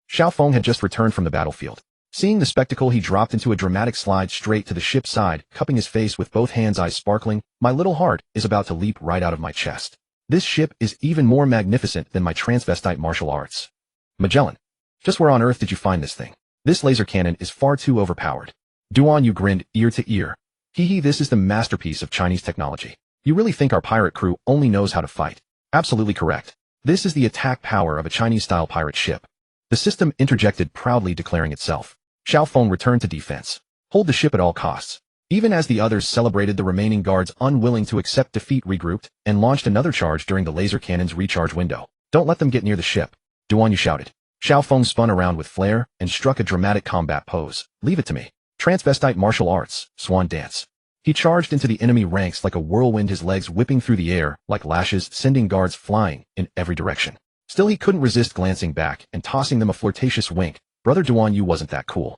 A: Xiao Feng had just returned from the battlefield. Seeing the spectacle, he dropped into a dramatic slide straight to the ship's side, cupping his face with both hands, eyes sparkling. My little heart is about to leap right out of my chest. This ship is even more magnificent than my transvestite martial arts. Magellan, just where on earth did you find this thing? This laser cannon is far too overpowered. Duan Yu grinned ear to ear. Hee, this is the masterpiece of Chinese technology. You really think our pirate crew only knows how to fight? Absolutely correct. This is the attack power of a Chinese-style pirate ship. The system interjected, proudly declaring itself. Xiao Feng returned to defense. Hold the ship at all costs. Even as the others celebrated, the remaining guards, unwilling to accept defeat, regrouped and launched another charge during the laser cannon's recharge window. Don't let them get near the ship, Duan Yu shouted. Xiao Feng spun around with flair and struck a dramatic combat pose. Leave it to me. Transvestite martial arts, swan dance. He charged into the enemy ranks like a whirlwind, his legs whipping through the air like lashes, sending guards flying in every direction. Still, he couldn't resist glancing back and tossing them a flirtatious wink. Brother Duan Yu wasn't that cool.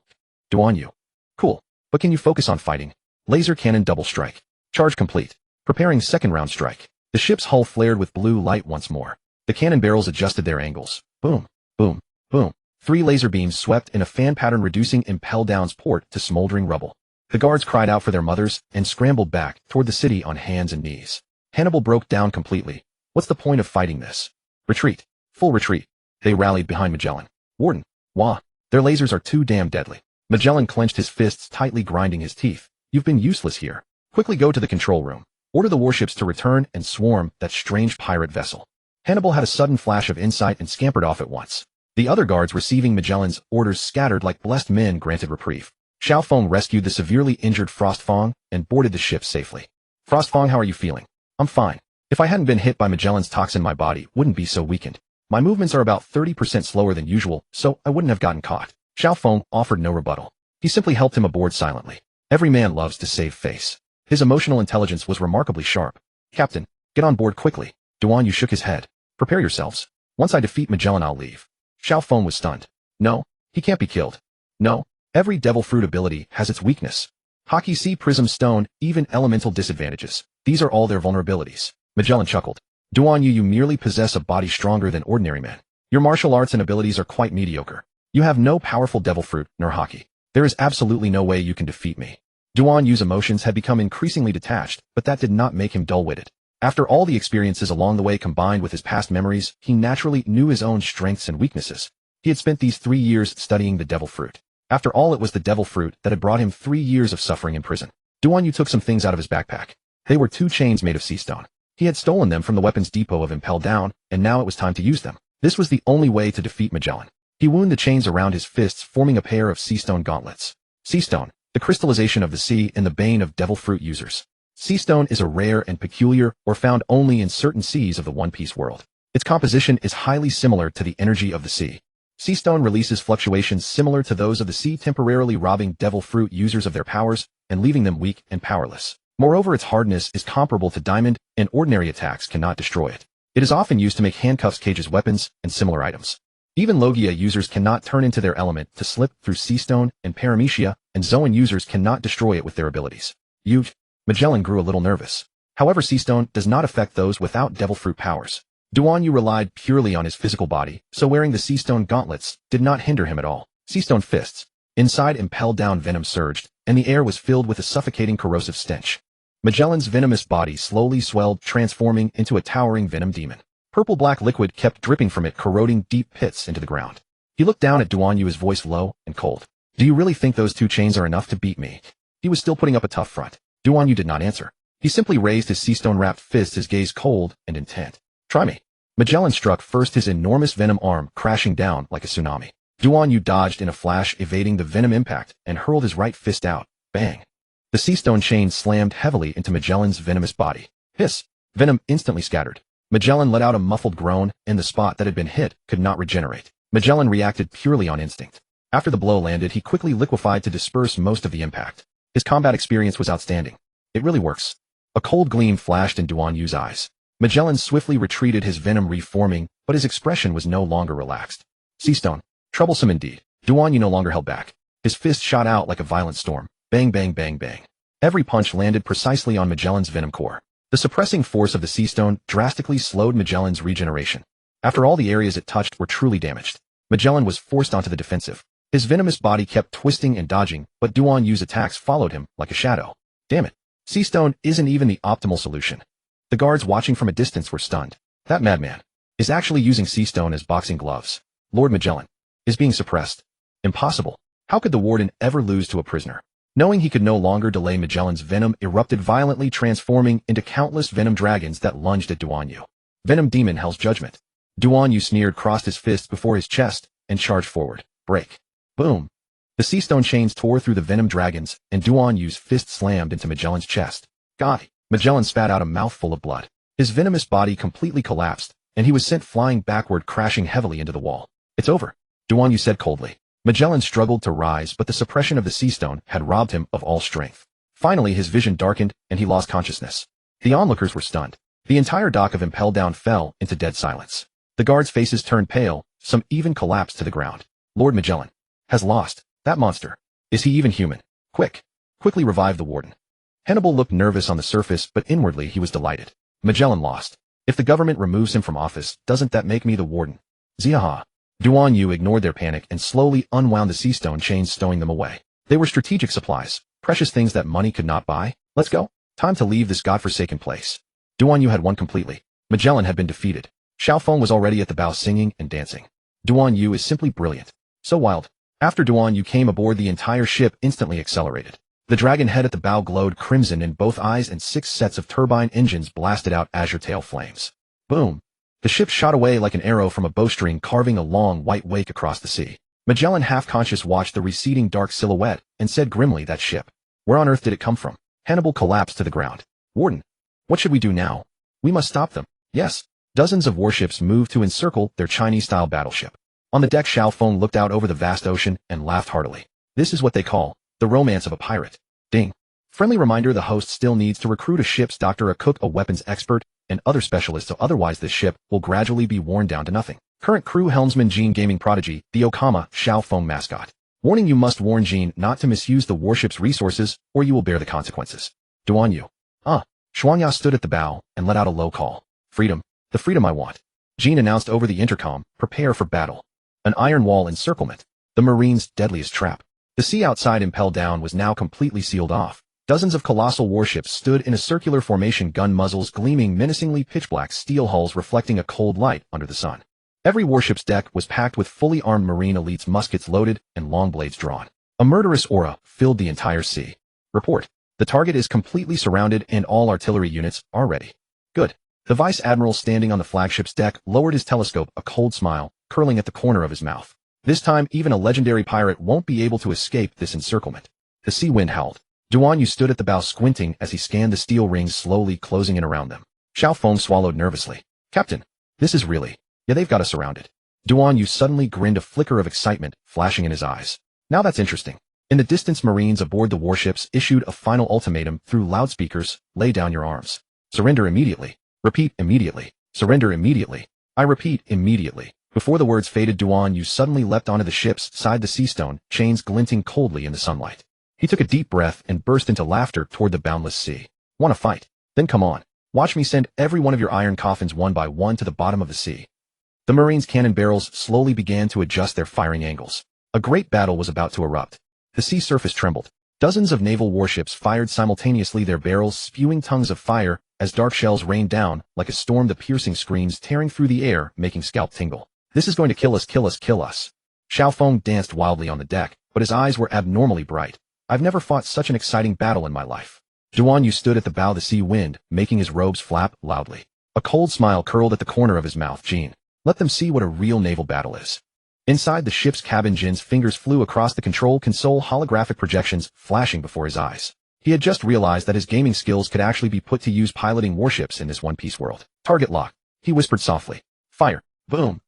A: Duan Yu. Cool. But can you focus on fighting? Laser cannon double strike. Charge complete. Preparing second round strike. The ship's hull flared with blue light once more. The cannon barrels adjusted their angles. Boom. Boom. Boom. 3 laser beams swept in a fan pattern, reducing Impel Down's port to smoldering rubble. The guards cried out for their mothers and scrambled back toward the city on hands and knees. Hannibal broke down completely. What's the point of fighting this? Retreat. Full retreat. They rallied behind Magellan. Warden. Wah. Their lasers are too damn deadly. Magellan clenched his fists tightly, grinding his teeth. You've been useless here. Quickly go to the control room. Order the warships to return and swarm that strange pirate vessel. Hannibal had a sudden flash of insight and scampered off at once. The other guards, receiving Magellan's orders, scattered like blessed men granted reprieve. Xiao Feng rescued the severely injured Frost Fong and boarded the ship safely. Frost Fong, how are you feeling? I'm fine. If I hadn't been hit by Magellan's toxin, my body wouldn't be so weakened. My movements are about 30% slower than usual, so I wouldn't have gotten caught. Xiao Feng offered no rebuttal. He simply helped him aboard silently. Every man loves to save face. His emotional intelligence was remarkably sharp. Captain, get on board quickly. Duan Yu shook his head. Prepare yourselves. Once I defeat Magellan, I'll leave. Xiao Feng was stunned. No, he can't be killed. No, every devil fruit ability has its weakness. Hockey, sea, prism, stone, even elemental disadvantages. These are all their vulnerabilities. Magellan chuckled. Duan Yu, you merely possess a body stronger than ordinary men. Your martial arts and abilities are quite mediocre. You have no powerful devil fruit, nor hockey. There is absolutely no way you can defeat me. Duan Yu's emotions had become increasingly detached, but that did not make him dull-witted. After all the experiences along the way, combined with his past memories, he naturally knew his own strengths and weaknesses. He had spent these 3 years studying the devil fruit. After all, it was the devil fruit that had brought him 3 years of suffering in prison. Duan Yu took some things out of his backpack. They were 2 chains made of sea stone. He had stolen them from the weapons depot of Impel Down, and now it was time to use them. This was the only way to defeat Magellan. He wound the chains around his fists, forming a pair of sea stone gauntlets. Sea stone, the crystallization of the sea and the bane of devil fruit users. Sea stone is a rare and peculiar, or found only in certain seas of the One Piece world. Its composition is highly similar to the energy of the sea. Sea stone releases fluctuations similar to those of the sea, temporarily robbing devil fruit users of their powers and leaving them weak and powerless. Moreover, its hardness is comparable to diamond, and ordinary attacks cannot destroy it. It is often used to make handcuffs, cages, weapons, and similar items. Even Logia users cannot turn into their element to slip through sea stone, and Paramecia and Zoan users cannot destroy it with their abilities. Magellan grew a little nervous. However, sea stone does not affect those without devil fruit powers. Duan Yu relied purely on his physical body, so wearing the sea stone gauntlets did not hinder him at all. Sea stone fists. Inside Impel Down, venom surged, and the air was filled with a suffocating corrosive stench. Magellan's venomous body slowly swelled, transforming into a towering venom demon. Purple-black liquid kept dripping from it, corroding deep pits into the ground. He looked down at Duan Yu, his voice low and cold. Do you really think those 2 chains are enough to beat me? He was still putting up a tough front. Duan Yu did not answer. He simply raised his sea stone-wrapped fist, his gaze cold and intent. Try me. Magellan struck first, his enormous venom arm crashing down like a tsunami. Duan Yu dodged in a flash, evading the venom impact, and hurled his right fist out. Bang. The The sea stone chain slammed heavily into Magellan's venomous body. Hiss! Venom instantly scattered. Magellan let out a muffled groan, and the spot that had been hit could not regenerate. Magellan reacted purely on instinct. After the blow landed, he quickly liquefied to disperse most of the impact. His combat experience was outstanding. It really works. A cold gleam flashed in Duan Yu's eyes. Magellan swiftly retreated, his venom reforming, but his expression was no longer relaxed. Sea stone. Troublesome indeed. Duan Yu no longer held back. His fist shot out like a violent storm. Bang, bang, bang, bang. Every punch landed precisely on Magellan's venom core. The suppressing force of the sea stone drastically slowed Magellan's regeneration. After all the areas it touched were truly damaged, Magellan was forced onto the defensive. His venomous body kept twisting and dodging, but Duan Yu's attacks followed him like a shadow. Damn it. Sea stone isn't even the optimal solution. The guards watching from a distance were stunned. That madman is actually using sea stone as boxing gloves. Lord Magellan is being suppressed. Impossible. How could the warden ever lose to a prisoner? Knowing he could no longer delay, Magellan's venom erupted violently, transforming into countless venom dragons that lunged at Duan Yu. Venom demon, Hell's judgment. Duan Yu sneered, crossed his fists before his chest, and charged forward. Break. Boom. The sea stone chains tore through the venom dragons, and Duan Yu's fist slammed into Magellan's chest. God. Magellan spat out a mouthful of blood. His venomous body completely collapsed, and he was sent flying backward, crashing heavily into the wall. It's over, Duan Yu said coldly. Magellan struggled to rise, but the suppression of the sea stone had robbed him of all strength. Finally, his vision darkened, and he lost consciousness. The onlookers were stunned. The entire dock of Impel Down fell into dead silence. The guards' faces turned pale, some even collapsed to the ground. Lord Magellan has lost. That monster. Is he even human? Quickly revive the warden. Hannibal looked nervous on the surface, but inwardly he was delighted. Magellan lost. If the government removes him from office, doesn't that make me the warden? Ziaha. Duan Yu ignored their panic and slowly unwound the sea stone chains, stowing them away. They were strategic supplies, precious things that money could not buy. Let's go. Time to leave this godforsaken place. Duan Yu had won completely. Magellan had been defeated. Xiaofeng was already at the bow singing and dancing. Duan Yu is simply brilliant. So wild. After Duan Yu came aboard, the entire ship instantly accelerated. The dragon head at the bow glowed crimson in both eyes, and 6 sets of turbine engines blasted out azure tail flames. Boom. The ship shot away like an arrow from a bowstring, carving a long white wake across the sea. Magellan, half-conscious, watched the receding dark silhouette and said grimly, that ship. Where on earth did it come from? Hannibal collapsed to the ground. Warden. What should we do now? We must stop them. Yes. Dozens of warships moved to encircle their Chinese-style battleship. On the deck, Xiaofeng looked out over the vast ocean and laughed heartily. This is what they call the romance of a pirate. Ding. Friendly reminder: the host still needs to recruit a ship's doctor, a cook, a weapons expert, and other specialists, so otherwise this ship will gradually be worn down to nothing. Current crew: helmsman Jean, gaming prodigy, the Okama, Xiaofeng mascot. Warning: you must warn Jean not to misuse the warship's resources, or you will bear the consequences. Duan Yu. Shuangya stood at the bow and let out a low call. Freedom. The freedom I want. Jean announced over the intercom. Prepare for battle. An iron wall encirclement. The Marines' deadliest trap. The sea outside Impel Down was now completely sealed off. Dozens of colossal warships stood in a circular formation, gun muzzles gleaming menacingly, pitch-black steel hulls reflecting a cold light under the sun. Every warship's deck was packed with fully armed Marine elites, muskets loaded and long blades drawn. A murderous aura filled the entire sea. Report. The target is completely surrounded and all artillery units are ready. Good. The Vice Admiral, standing on the flagship's deck, lowered his telescope, a cold smile curling at the corner of his mouth. This time, even a legendary pirate won't be able to escape this encirclement. The sea wind howled. Duan Yu stood at the bow, squinting as he scanned the steel rings slowly closing in around them. Xiaofeng swallowed nervously. Captain, this is really... Yeah, they've got us surrounded. Duan Yu suddenly grinned, a flicker of excitement flashing in his eyes. Now that's interesting. In the distance, Marines aboard the warships issued a final ultimatum through loudspeakers: lay down your arms. Surrender immediately. Repeat, immediately. Surrender immediately. I repeat, immediately. Before the words faded, Duan Yu suddenly leapt onto the ship's side, the sea stone chains glinting coldly in the sunlight. He took a deep breath and burst into laughter toward the boundless sea. Want to fight? Then come on. Watch me send every one of your iron coffins one by one to the bottom of the sea. The Marines' cannon barrels slowly began to adjust their firing angles. A great battle was about to erupt. The sea surface trembled. Dozens of naval warships fired simultaneously, their barrels spewing tongues of fire as dark shells rained down like a storm, the piercing screams tearing through the air, making scalp tingle. This is going to kill us, kill us, kill us. Xiaofeng danced wildly on the deck, but his eyes were abnormally bright. I've never fought such an exciting battle in my life. Duan Yu stood at the bow, the sea wind making his robes flap loudly. A cold smile curled at the corner of his mouth. Jean, let them see what a real naval battle is. Inside the ship's cabin, Jin's fingers flew across the control console, holographic projections flashing before his eyes. He had just realized that his gaming skills could actually be put to use piloting warships in this One Piece world. Target lock. He whispered softly. Fire. Boom.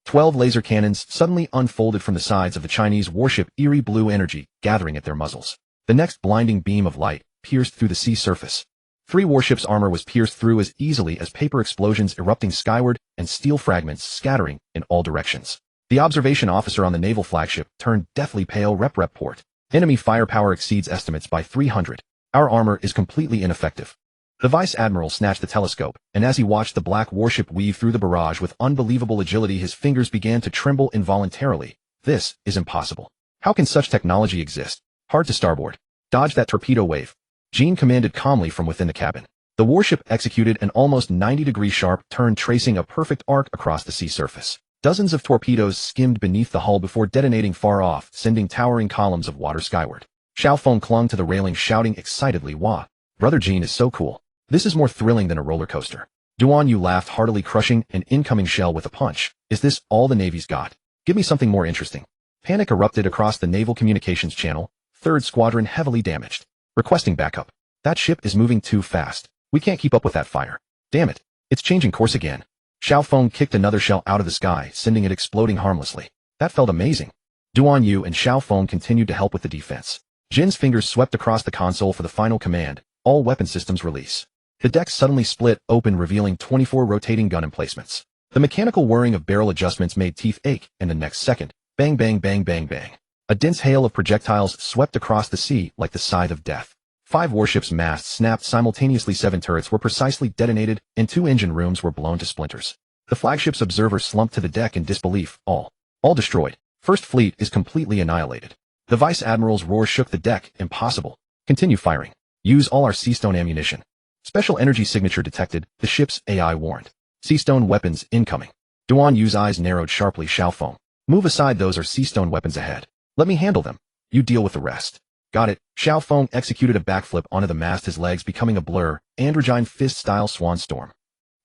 A: 12 laser cannons suddenly unfolded from the sides of the Chinese warship, eerie blue energy gathering at their muzzles. The next blinding beam of light pierced through the sea surface. 3 warships' armor was pierced through as easily as paper explosions erupting skyward and steel fragments scattering in all directions. The observation officer on the naval flagship turned deathly pale. Report. Enemy firepower exceeds estimates by 300. Our armor is completely ineffective. The vice admiral snatched the telescope, and as he watched the black warship weave through the barrage with unbelievable agility, his fingers began to tremble involuntarily. This is impossible. How can such technology exist? Hard to starboard. Dodge that torpedo wave. Jean commanded calmly from within the cabin. The warship executed an almost 90-degree sharp turn, tracing a perfect arc across the sea surface. Dozens of torpedoes skimmed beneath the hull before detonating far off, sending towering columns of water skyward. Xiao Feng clung to the railing, shouting excitedly, "Wah! Brother Jean is so cool. This is more thrilling than a roller coaster." Duan Yu laughed heartily, crushing an incoming shell with a punch. "Is this all the Navy's got? Give me something more interesting." Panic erupted across the naval communications channel. 3rd Squadron heavily damaged. Requesting backup. That ship is moving too fast. We can't keep up with that fire. Damn it. It's changing course again. Xiao Feng kicked another shell out of the sky, sending it exploding harmlessly. That felt amazing. Duan Yu and Xiao Feng continued to help with the defense. Jin's fingers swept across the console for the final command. All weapon systems release. The deck suddenly split open, revealing 24 rotating gun emplacements. The mechanical whirring of barrel adjustments made teeth ache, and the next second, bang bang bang bang bang. A dense hail of projectiles swept across the sea like the scythe of death. 5 warships' masts snapped simultaneously, 7 turrets were precisely detonated, and 2 engine rooms were blown to splinters. The flagship's observer slumped to the deck in disbelief. All destroyed. First Fleet is completely annihilated. The Vice Admiral's roar shook the deck. Impossible. Continue firing. Use all our Seastone ammunition. Special energy signature detected, the ship's AI warned. Seastone weapons incoming. Duan Yu's eyes narrowed sharply. Xiao Feng. Move aside, those are Seastone weapons ahead. Let me handle them. You deal with the rest. Got it. Xiao Feng executed a backflip onto the mast, his legs becoming a blur, androgyne fist-style swan storm.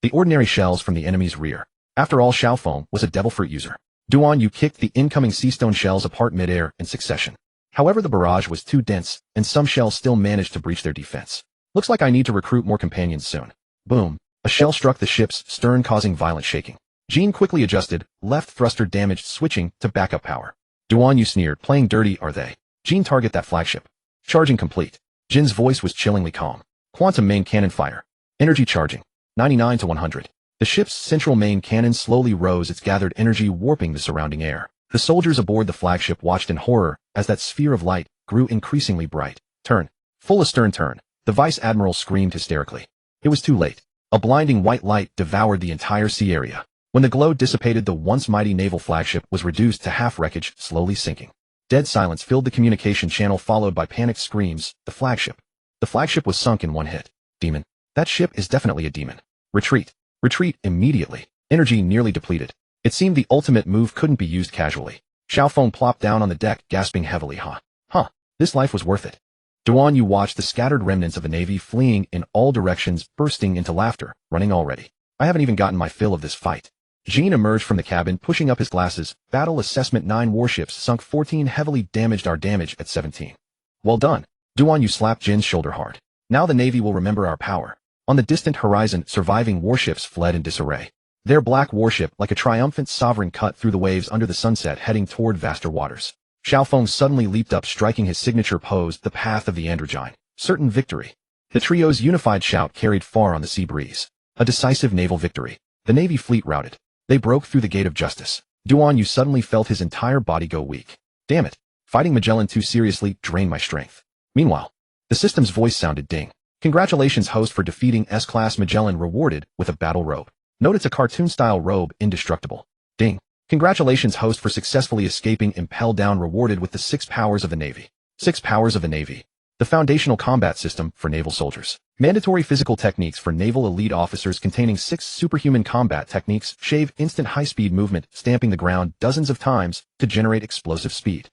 A: The ordinary shells from the enemy's rear. After all, Xiao Feng was a devil fruit user. Duan Yu kicked the incoming Seastone shells apart midair in succession. However, the barrage was too dense, and some shells still managed to breach their defense. Looks like I need to recruit more companions soon. Boom. A shell struck the ship's stern, causing violent shaking. Jean quickly adjusted, left thruster damaged, switching to backup power. Duan Yu sneered. Playing dirty, are they? Jean, target that flagship. Charging complete. Jin's voice was chillingly calm. Quantum main cannon fire. Energy charging. 99 to 100. The ship's central main cannon slowly rose, its gathered energy warping the surrounding air. The soldiers aboard the flagship watched in horror as that sphere of light grew increasingly bright. Turn. Full astern turn. The Vice Admiral screamed hysterically. It was too late. A blinding white light devoured the entire sea area. When the glow dissipated, the once mighty naval flagship was reduced to half wreckage, slowly sinking. Dead silence filled the communication channel, followed by panicked screams. The flagship was sunk in one hit. Demon. That ship is definitely a demon. Retreat. Retreat immediately. Energy nearly depleted. It seemed the ultimate move couldn't be used casually. Xiao Feng plopped down on the deck, gasping heavily. Huh. This life was worth it. Duan Yu watched the scattered remnants of the Navy fleeing in all directions, bursting into laughter. Running already. I haven't even gotten my fill of this fight. Jean emerged from the cabin, pushing up his glasses. Battle assessment: 9 warships sunk, 14 heavily damaged. Our damage at 17. Well done. Duan Yu slapped Jin's shoulder hard. Now the Navy will remember our power. On the distant horizon, surviving warships fled in disarray. Their black warship, like a triumphant sovereign, cut through the waves under the sunset, heading toward vaster waters. Xiao Feng suddenly leaped up, striking his signature pose, the path of the androgyne. Certain victory. The trio's unified shout carried far on the sea breeze. A decisive naval victory. The Navy fleet routed. They broke through the gate of justice. Duan Yu suddenly felt his entire body go weak. Damn it. Fighting Magellan too seriously drained my strength. Meanwhile, the system's voice sounded. Ding. Congratulations, host, for defeating S-Class Magellan, rewarded with a battle robe. Note it's a cartoon-style robe, indestructible. Ding. Congratulations, host, for successfully escaping Impel Down, rewarded with the 6 powers of the Navy. 6 powers of the Navy. The foundational combat system for naval soldiers. Mandatory physical techniques for naval elite officers containing 6 superhuman combat techniques. Shave instant high-speed movement, stamping the ground dozens of times to generate explosive speed.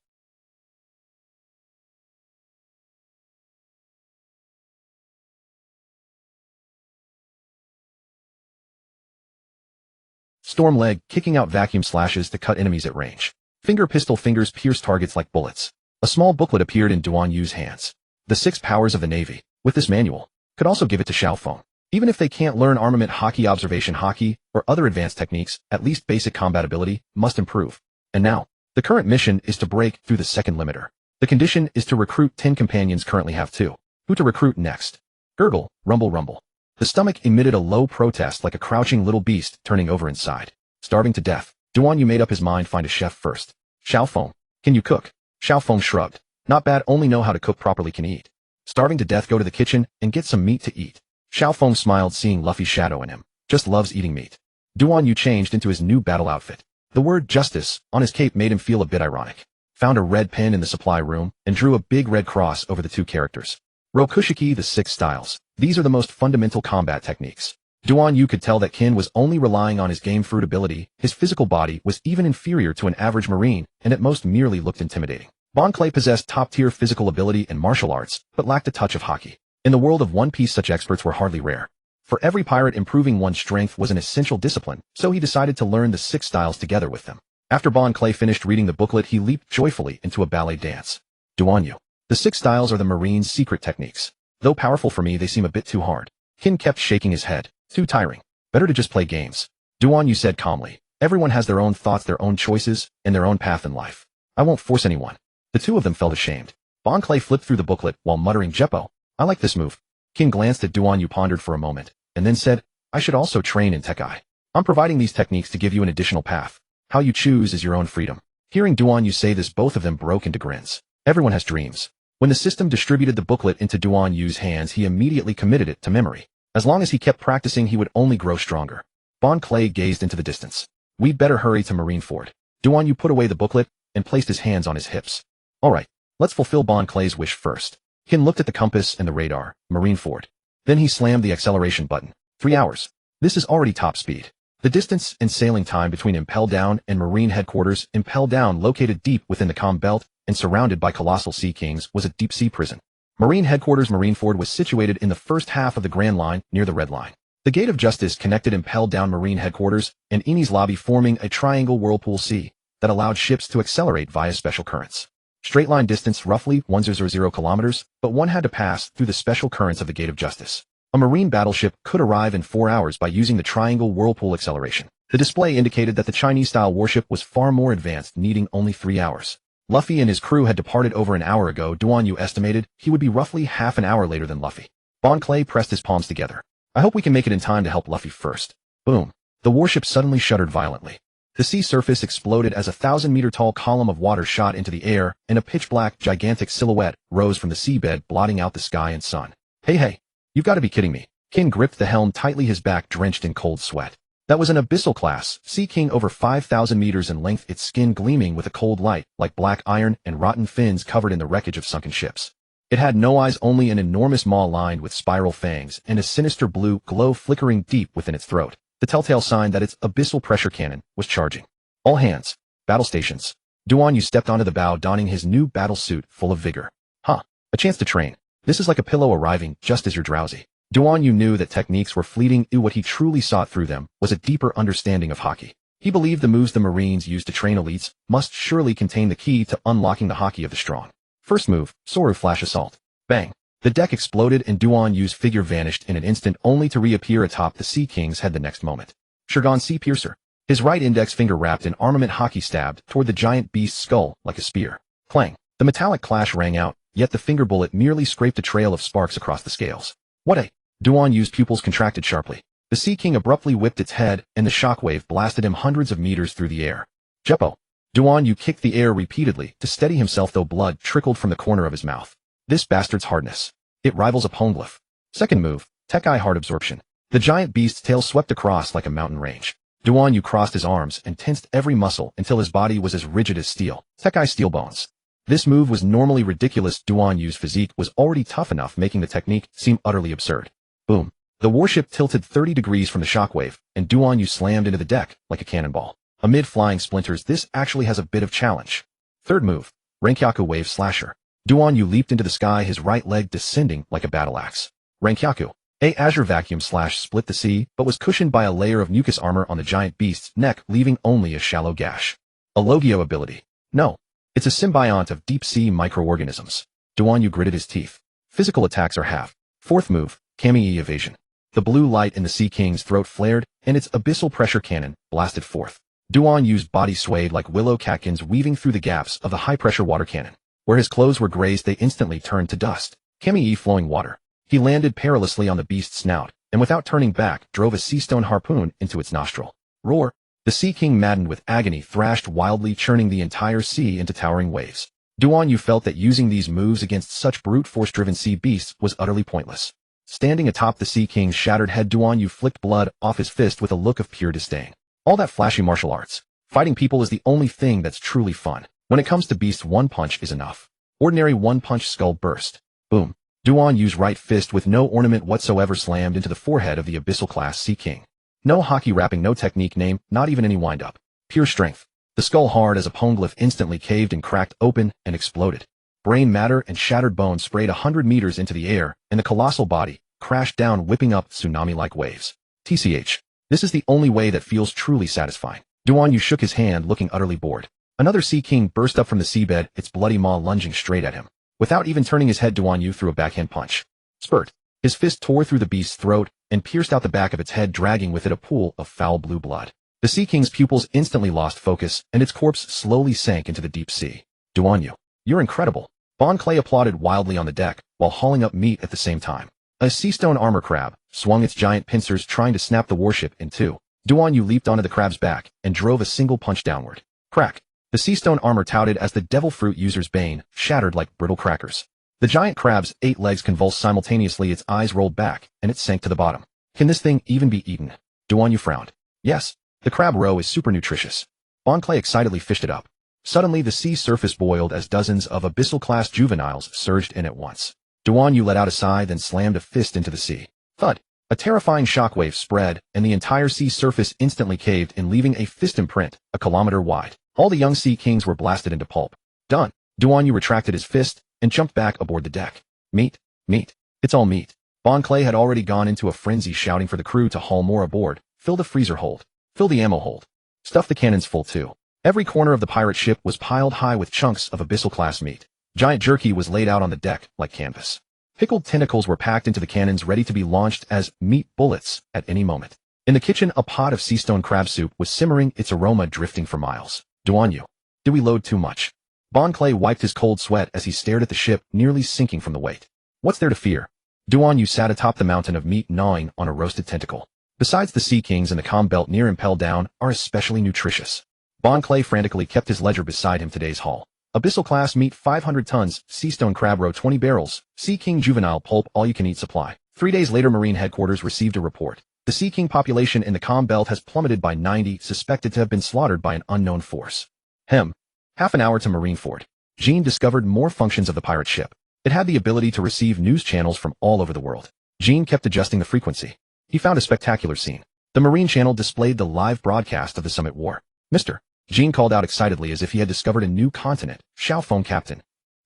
A: Storm leg, kicking out vacuum slashes to cut enemies at range. Finger pistol, fingers pierce targets like bullets. A small booklet appeared in Duan Yu's hands. The 6 powers of the Navy, with this manual, could also give it to Xiaofeng. Even if they can't learn armament hockey, observation hockey, or other advanced techniques, at least basic combatability must improve. And now, the current mission is to break through the second limiter. The condition is to recruit 10 companions, currently have 2. Who to recruit next? Gurgle, rumble, rumble. The stomach emitted a low protest like a crouching little beast turning over inside. Starving to death, Duan Yu made up his mind, find a chef first. Xiaofeng, can you cook? Xiaofeng shrugged. Not bad, only know how to cook properly, can eat. Starving to death, go to the kitchen and get some meat to eat. Xiaofeng smiled, seeing Luffy's shadow in him. Just loves eating meat. Duan Yu changed into his new battle outfit. The word justice on his cape made him feel a bit ironic. Found a red pen in the supply room and drew a big red cross over the 2 characters. Rokushiki, the 6 styles. These are the most fundamental combat techniques. Duan Yu could tell that Qin was only relying on his game fruit ability. His physical body was even inferior to an average marine, and at most merely looked intimidating. Bon Clay possessed top-tier physical ability and martial arts, but lacked a touch of hockey. In the world of One Piece, such experts were hardly rare. For every pirate, improving one's strength was an essential discipline, so he decided to learn the 6 styles together with them. After Bon Clay finished reading the booklet, he leaped joyfully into a ballet dance. Duan Yu. The 6 styles are the Marine's secret techniques. Though powerful for me, they seem a bit too hard. Qin kept shaking his head. Too tiring. Better to just play games. Duan Yu said calmly. Everyone has their own thoughts, their own choices, and their own path in life. I won't force anyone. The 2 of them felt ashamed. Bon Clay flipped through the booklet while muttering, Jeppo, I like this move. Qin glanced at Duan Yu, pondered for a moment, and then said, I should also train in Tekai. I'm providing these techniques to give you an additional path. How you choose is your own freedom. Hearing Duan Yu say this, both of them broke into grins. Everyone has dreams. When the system distributed the booklet into Duan Yu's hands, he immediately committed it to memory. As long as he kept practicing, he would only grow stronger. Bon Clay gazed into the distance. We'd better hurry to Marineford. Duan Yu put away the booklet and placed his hands on his hips. All right, let's fulfill Bon Clay's wish first. Qin looked at the compass and the radar. Marineford. Then he slammed the acceleration button. 3 hours. This is already top speed. The distance and sailing time between Impel Down and Marine Headquarters. Impel Down, located deep within the calm belt and surrounded by colossal sea kings, was a deep-sea prison. Marine Headquarters Marineford was situated in the first half of the Grand Line, near the Red Line. The Gate of Justice connected Impel Down Marine Headquarters and Eni's lobby, forming a triangle whirlpool sea that allowed ships to accelerate via special currents. Straight line distance roughly 100 kilometers, but one had to pass through the special currents of the Gate of Justice. A marine battleship could arrive in 4 hours by using the triangle whirlpool acceleration. The display indicated that the Chinese-style warship was far more advanced, needing only 3 hours. Luffy and his crew had departed over an hour ago. Duan Yu estimated he would be roughly half an hour later than Luffy. Bon Clay pressed his palms together. I hope we can make it in time to help Luffy first. Boom. The warship suddenly shuddered violently. The sea surface exploded as a 1,000-meter-tall column of water shot into the air, and a pitch-black, gigantic silhouette rose from the seabed, blotting out the sky and sun. Hey, you've got to be kidding me. Qin gripped the helm tightly, his back drenched in cold sweat. That was an abyssal-class Sea King, over 5,000 meters in length, its skin gleaming with a cold light, like black iron, and rotten fins covered in the wreckage of sunken ships. It had no eyes, only an enormous maw lined with spiral fangs, and a sinister blue glow flickering deep within its throat, the telltale sign that its abyssal pressure cannon was charging. All hands. Battle stations. Duan Yu stepped onto the bow, donning his new battle suit, full of vigor. A chance to train. This is like a pillow arriving just as you're drowsy. Duan Yu knew that techniques were fleeting. What he truly sought through them was a deeper understanding of hockey. He believed the moves the Marines used to train elites must surely contain the key to unlocking the hockey of the strong. First move, Soru Flash Assault. Bang. The deck exploded and Duan Yu's figure vanished in an instant, only to reappear atop the Sea King's head the next moment. Shurgon Sea Piercer. His right index finger, wrapped in armament hockey, stabbed toward the giant beast's skull like a spear. Clang. The metallic clash rang out, yet the finger bullet merely scraped a trail of sparks across the scales. What a... Duan Yu's pupils contracted sharply. The Sea King abruptly whipped its head, and the shockwave blasted him hundreds of meters through the air. Jeppo. Duan Yu kicked the air repeatedly to steady himself, though blood trickled from the corner of his mouth. This bastard's hardness. It rivals a poneglyph. Second move, Tekai Heart Absorption. The giant beast's tail swept across like a mountain range. Duan Yu crossed his arms and tensed every muscle until his body was as rigid as steel. Tekai Steel Bones. This move was normally ridiculous. Duan Yu's physique was already tough enough, making the technique seem utterly absurd. Boom. The warship tilted 30 degrees from the shockwave, and Duan Yu slammed into the deck like a cannonball. Amid flying splinters, this actually has a bit of challenge. Third move, Renkyaku Wave Slasher. Duan Yu leaped into the sky, his right leg descending like a battle axe. Renkyaku. A Azure Vacuum Slash split the sea, but was cushioned by a layer of mucus armor on the giant beast's neck, leaving only a shallow gash. A Logio ability. No. It's a symbiont of deep-sea microorganisms. Duan Yu gritted his teeth. Physical attacks are half. Fourth move, Kami evasion. The blue light in the Sea King's throat flared, and its abyssal pressure cannon blasted forth. Duan Yu's body swayed like willow catkins weaving through the gaps of the high-pressure water cannon. Where his clothes were grazed, they instantly turned to dust. Kami flowing water. He landed perilously on the beast's snout, and without turning back, drove a sea stone harpoon into its nostril. Roar! The Sea King, maddened with agony, thrashed wildly, churning the entire sea into towering waves. Duan Yu felt that using these moves against such brute force-driven sea beasts was utterly pointless. Standing atop the Sea King's shattered head, Duan Yu flicked blood off his fist with a look of pure disdain. All that flashy martial arts. Fighting people is the only thing that's truly fun. When it comes to beasts, one punch is enough. Ordinary one-punch skull burst. Boom. Duan Yu's right fist with no ornament whatsoever slammed into the forehead of the abyssal-class Sea King. No hockey wrapping, no technique name, not even any wind-up. Pure strength. The skull, hard as a poneglyph, instantly caved and cracked open and exploded. Brain matter and shattered bones sprayed 100 meters into the air, and the colossal body crashed down, whipping up tsunami-like waves. TCH. This is the only way that feels truly satisfying. Duan Yu shook his hand, looking utterly bored. Another Sea King burst up from the seabed, its bloody maw lunging straight at him. Without even turning his head, Duan Yu threw a backhand punch. Spurt. His fist tore through the beast's throat and pierced out the back of its head, dragging with it a pool of foul blue blood. The Sea King's pupils instantly lost focus, and its corpse slowly sank into the deep sea. Duan Yu, you're incredible. Bon Clay applauded wildly on the deck, while hauling up meat at the same time. A sea stone armor crab swung its giant pincers, trying to snap the warship in two. Duan Yu leaped onto the crab's back and drove a single punch downward. Crack! The sea stone armor, touted as the devil fruit user's bane, shattered like brittle crackers. The giant crab's 8 legs convulsed simultaneously, its eyes rolled back, and it sank to the bottom. Can this thing even be eaten? Duan Yu frowned. Yes. The crab roe is super nutritious. Bon Clay excitedly fished it up. Suddenly the sea surface boiled as dozens of abyssal-class juveniles surged in at once. Duan Yu let out a sigh, then slammed a fist into the sea. Thud! A terrifying shockwave spread, and the entire sea surface instantly caved in, leaving a fist imprint a kilometer wide. All the young Sea Kings were blasted into pulp. Done. Duan Yu retracted his fist and jumped back aboard the deck. Meat. Meat. It's all meat. Bon Clay had already gone into a frenzy, shouting for the crew to haul more aboard. Fill the freezer hold. Fill the ammo hold. Stuff the cannons full too. Every corner of the pirate ship was piled high with chunks of abyssal-class meat. Giant jerky was laid out on the deck like canvas. Pickled tentacles were packed into the cannons, ready to be launched as meat bullets at any moment. In the kitchen, a pot of sea stone crab soup was simmering, its aroma drifting for miles. Duan Yu, did we load too much? Bon Clay wiped his cold sweat as he stared at the ship, nearly sinking from the weight. What's there to fear? Duan Yu sat atop the mountain of meat, gnawing on a roasted tentacle. Besides, the Sea Kings and the calm belt near Impel Down are especially nutritious. Bon Clay frantically kept his ledger beside him. Today's haul. Abyssal-class meat 500 tons, sea stone crab roe 20 barrels, Sea King juvenile pulp all-you-can-eat supply. 3 days later, Marine headquarters received a report. The Sea King population in the calm belt has plummeted by 90, suspected to have been slaughtered by an unknown force. Half an hour to Marineford. Jean discovered more functions of the pirate ship. It had the ability to receive news channels from all over the world. Jean kept adjusting the frequency. He found a spectacular scene. The Marine channel displayed the live broadcast of the Summit War. Mr. Jean called out excitedly as if he had discovered a new continent. Xiao Feng, Captain.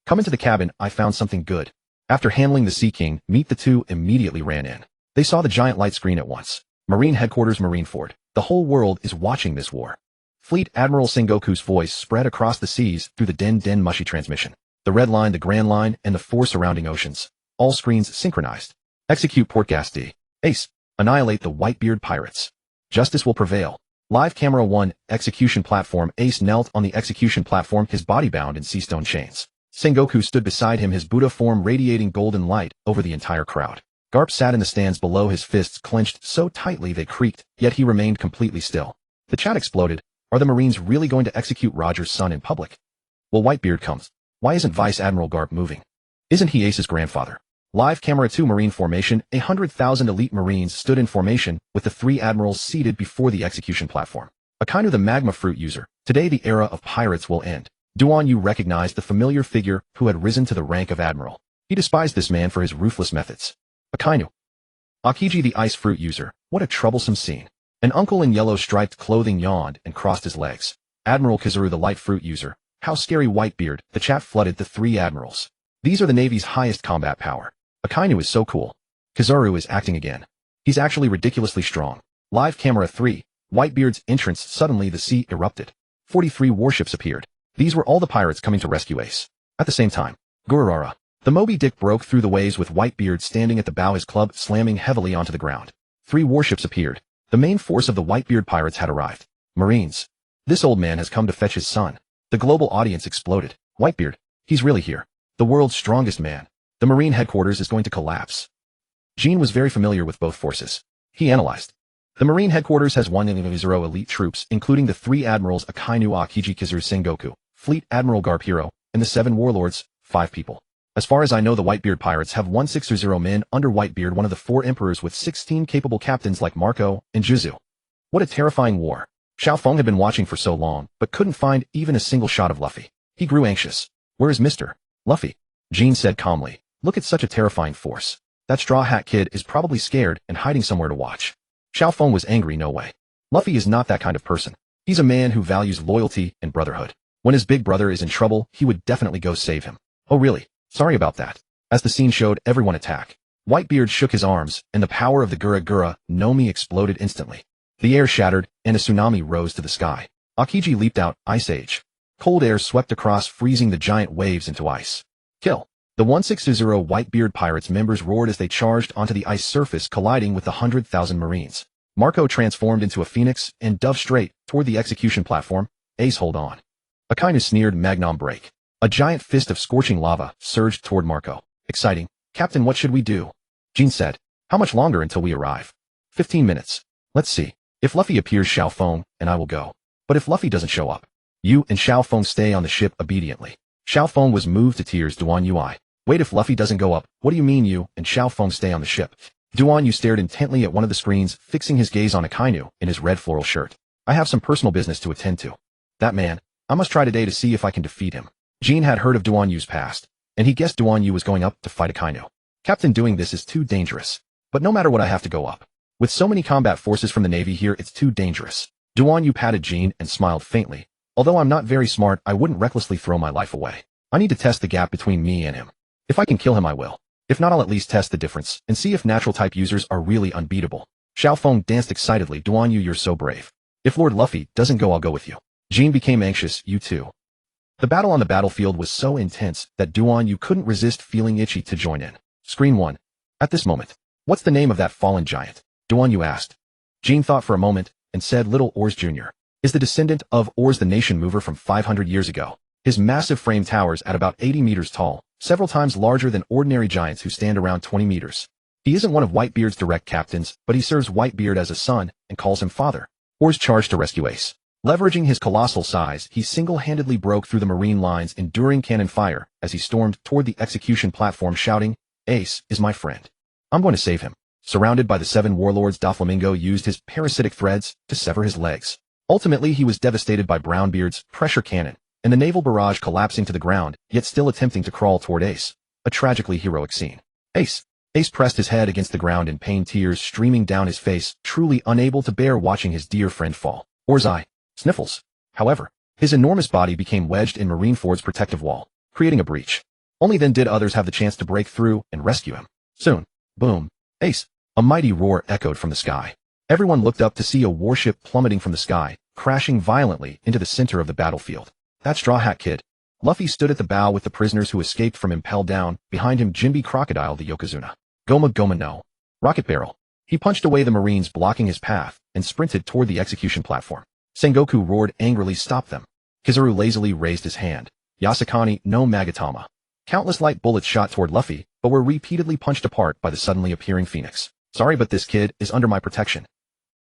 A: Come into the cabin, I found something good. After handling the Sea King, the two immediately ran in. They saw the giant light screen at once. Marine headquarters, Marineford. The whole world is watching this war. Fleet Admiral Sengoku's voice spread across the seas through the Den Mushy transmission. The Red Line, the Grand Line, and the 4 surrounding oceans. All screens synchronized. Execute port gas D. Ace. Annihilate the Whitebeard pirates. Justice will prevail. Live camera 1, execution platform. Ace knelt on the execution platform, his body bound in sea stone chains. Sengoku stood beside him, his Buddha form radiating golden light over the entire crowd. Garp sat in the stands below, his fists clenched so tightly they creaked, yet he remained completely still. The chat exploded. Are the Marines really going to execute Roger's son in public? Well, Whitebeard comes. Why isn't Vice Admiral Garp moving? Isn't he Ace's grandfather? Live camera 2, Marine formation. 100,000 elite Marines stood in formation, with the 3 admirals seated before the execution platform. Akainu, the magma fruit user. Today the era of pirates will end. Duan Yu recognized the familiar figure who had risen to the rank of admiral. He despised this man for his ruthless methods. Akainu. Akiji, the ice fruit user. What a troublesome scene. An uncle in yellow striped clothing yawned and crossed his legs. Admiral Kizaru, the light fruit user. How scary, Whitebeard. The chat flooded the 3 admirals. These are the Navy's highest combat power. Akainu is so cool. Kizaru is acting again. He's actually ridiculously strong. Live camera 3. Whitebeard's entrance. Suddenly the sea erupted. 43 warships appeared. These were all the pirates coming to rescue Ace. At the same time, Gururara, The Moby Dick broke through the waves with Whitebeard standing at the bow, his club slamming heavily onto the ground. 3 warships appeared. The main force of the Whitebeard pirates had arrived. Marines. This old man has come to fetch his son. The global audience exploded. Whitebeard. He's really here. The world's strongest man. The Marine headquarters is going to collapse. Jean was very familiar with both forces. He analyzed. The Marine headquarters has 100 elite troops, including the 3 admirals Akainu Akiji Kizaru Sengoku, Fleet Admiral Garp Hero, and the 7 warlords, 5 people. As far as I know, the Whitebeard pirates have 160 men under Whitebeard, one of the 4 emperors, with 16 capable captains like Marco and Juzu. What a terrifying war. Xiao Feng had been watching for so long, but couldn't find even a single shot of Luffy. He grew anxious. Where is Mr. Luffy? Jean said calmly. Look at such a terrifying force. That Straw Hat Kid is probably scared and hiding somewhere to watch. Xiao Feng was angry. No way. Luffy is not that kind of person. He's a man who values loyalty and brotherhood. When his big brother is in trouble, he would definitely go save him. Oh really? Sorry about that. As the scene showed, everyone attack. Whitebeard shook his arms, and the power of the Gura Gura no Mi exploded instantly. The air shattered, and a tsunami rose to the sky. Akiji leaped out, Ice Age. Cold air swept across, freezing the giant waves into ice. Kill. The 160 Whitebeard pirates members roared as they charged onto the ice surface, colliding with the 100,000 Marines. Marco transformed into a phoenix and dove straight toward the execution platform. Ace, hold on. Akainu sneered, Magnum break. A giant fist of scorching lava surged toward Marco. Exciting. Captain, what should we do? Jean said. How much longer until we arrive? 15 minutes. Let's see. If Luffy appears, Xiao Feng and I will go. But if Luffy doesn't show up, you and Xiao Feng stay on the ship obediently. Xiao Feng was moved to tears. Duan Ui. Wait, if Luffy doesn't go up, what do you mean you and Xiao Feng stay on the ship? Duan Yu stared intently at one of the screens, fixing his gaze on Akainu in his red floral shirt. I have some personal business to attend to. That man. I must try today to see if I can defeat him. Jean had heard of Duan Yu's past, and he guessed Duan Yu was going up to fight Akainu. Captain, doing this is too dangerous. But no matter what, I have to go up. With so many combat forces from the Navy here, it's too dangerous. Duan Yu patted Jean and smiled faintly. Although I'm not very smart, I wouldn't recklessly throw my life away. I need to test the gap between me and him. If I can kill him, I will. If not, I'll at least test the difference and see if natural type users are really unbeatable. Xiao Feng danced excitedly. Duan Yu, you're so brave. If Lord Luffy doesn't go, I'll go with you. Jean became anxious. You too. The battle on the battlefield was so intense that Duan Yu couldn't resist feeling itchy to join in. Screen 1. At this moment, what's the name of that fallen giant? Duan Yu asked. Jean thought for a moment and said Little Oars Jr. is the descendant of Oars the nation mover from 500 years ago. His massive frame towers at about 80 meters tall, several times larger than ordinary giants who stand around 20 meters. He isn't one of Whitebeard's direct captains, but he serves Whitebeard as a son and calls him father. Oars charged to rescue Ace. Leveraging his colossal size, he single-handedly broke through the Marine lines, enduring cannon fire as he stormed toward the execution platform, shouting, Ace is my friend. I'm going to save him. Surrounded by the 7 warlords, Doflamingo used his parasitic threads to sever his legs. Ultimately, he was devastated by Brownbeard's pressure cannon and the naval barrage collapsing to the ground, yet still attempting to crawl toward Ace. A tragically heroic scene. Ace. Ace pressed his head against the ground in pain, tears streaming down his face, truly unable to bear watching his dear friend fall. Oar's eye. Sniffles. However, his enormous body became wedged in Marineford's protective wall, creating a breach. Only then did others have the chance to break through and rescue him. Soon. Boom. Ace. A mighty roar echoed from the sky. Everyone looked up to see a warship plummeting from the sky, crashing violently into the center of the battlefield. That Straw Hat Kid. Luffy stood at the bow with the prisoners who escaped from Impel Down, behind him Jinbe Crocodile the Yokozuna. Goma Goma no. Rocket Barrel. He punched away the Marines blocking his path and sprinted toward the execution platform. Sengoku roared angrily, stop them. Kizaru lazily raised his hand. Yasakani no Magatama. Countless light bullets shot toward Luffy, but were repeatedly punched apart by the suddenly appearing Phoenix. Sorry, but this kid is under my protection.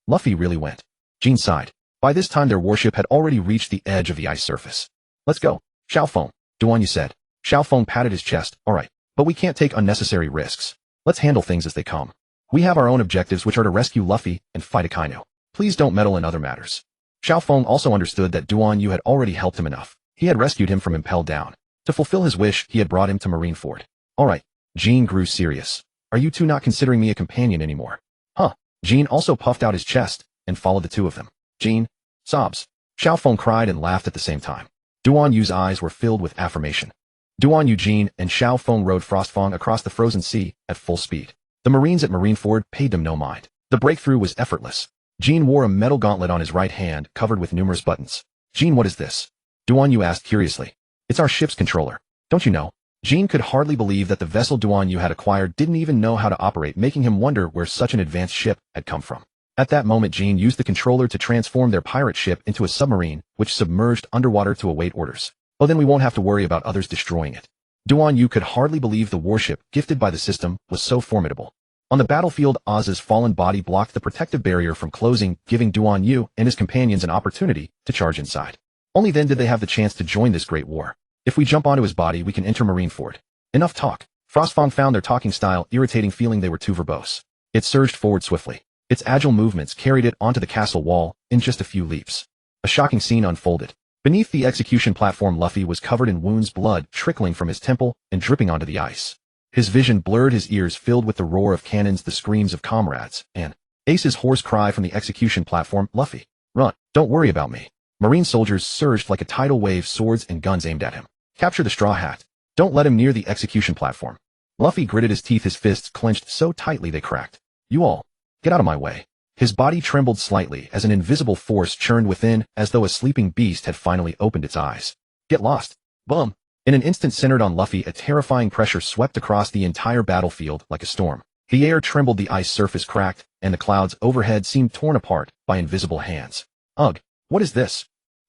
A: Luffy really went. Jean sighed. By this time their warship had already reached the edge of the ice surface. Let's go. Xiao Feng. Duan Yu said. Xiao Feng patted his chest. Alright, but we can't take unnecessary risks. Let's handle things as they come. We have our own objectives, which are to rescue Luffy and fight Akainu. Please don't meddle in other matters. Xiao Feng also understood that Duan Yu had already helped him enough. He had rescued him from Impel Down. To fulfill his wish, he had brought him to Marineford. Alright. Jean grew serious. Are you two not considering me a companion anymore? Huh. Jean also puffed out his chest and followed the two of them. Jean. Sobs. Xiao Feng cried and laughed at the same time. Duan Yu's eyes were filled with affirmation. Duan Yu, Jean, and Xiao Feng rode Frostfang across the frozen sea at full speed. The Marines at Marineford paid them no mind. The breakthrough was effortless. Jean wore a metal gauntlet on his right hand covered with numerous buttons. Jean, what is this? Duan Yu asked curiously. It's our ship's controller. Don't you know? Jean could hardly believe that the vessel Duan Yu had acquired didn't even know how to operate, making him wonder where such an advanced ship had come from. At that moment, Jean used the controller to transform their pirate ship into a submarine, which submerged underwater to await orders. Oh, then we won't have to worry about others destroying it. Duan Yu could hardly believe the warship, gifted by the system, was so formidable. On the battlefield, Oz's fallen body blocked the protective barrier from closing, giving Duan Yu and his companions an opportunity to charge inside. Only then did they have the chance to join this great war. If we jump onto his body, we can enter Marineford. Enough talk. Frostfang found their talking style irritating, feeling they were too verbose. It surged forward swiftly. Its agile movements carried it onto the castle wall in just a few leaps. A shocking scene unfolded. Beneath the execution platform, Luffy was covered in wounds, blood trickling from his temple and dripping onto the ice. His vision blurred, his ears filled with the roar of cannons, the screams of comrades, and Ace's hoarse cry from the execution platform, "Luffy, run, don't worry about me." Marine soldiers surged like a tidal wave, swords and guns aimed at him. "Capture the Straw Hat. Don't let him near the execution platform." Luffy gritted his teeth, his fists clenched so tightly they cracked. "You all, get out of my way." His body trembled slightly as an invisible force churned within, as though a sleeping beast had finally opened its eyes. "Get lost." Bum! In an instant, centered on Luffy, a terrifying pressure swept across the entire battlefield like a storm. The air trembled, the ice surface cracked, and the clouds overhead seemed torn apart by invisible hands. "Ugh, what is this?"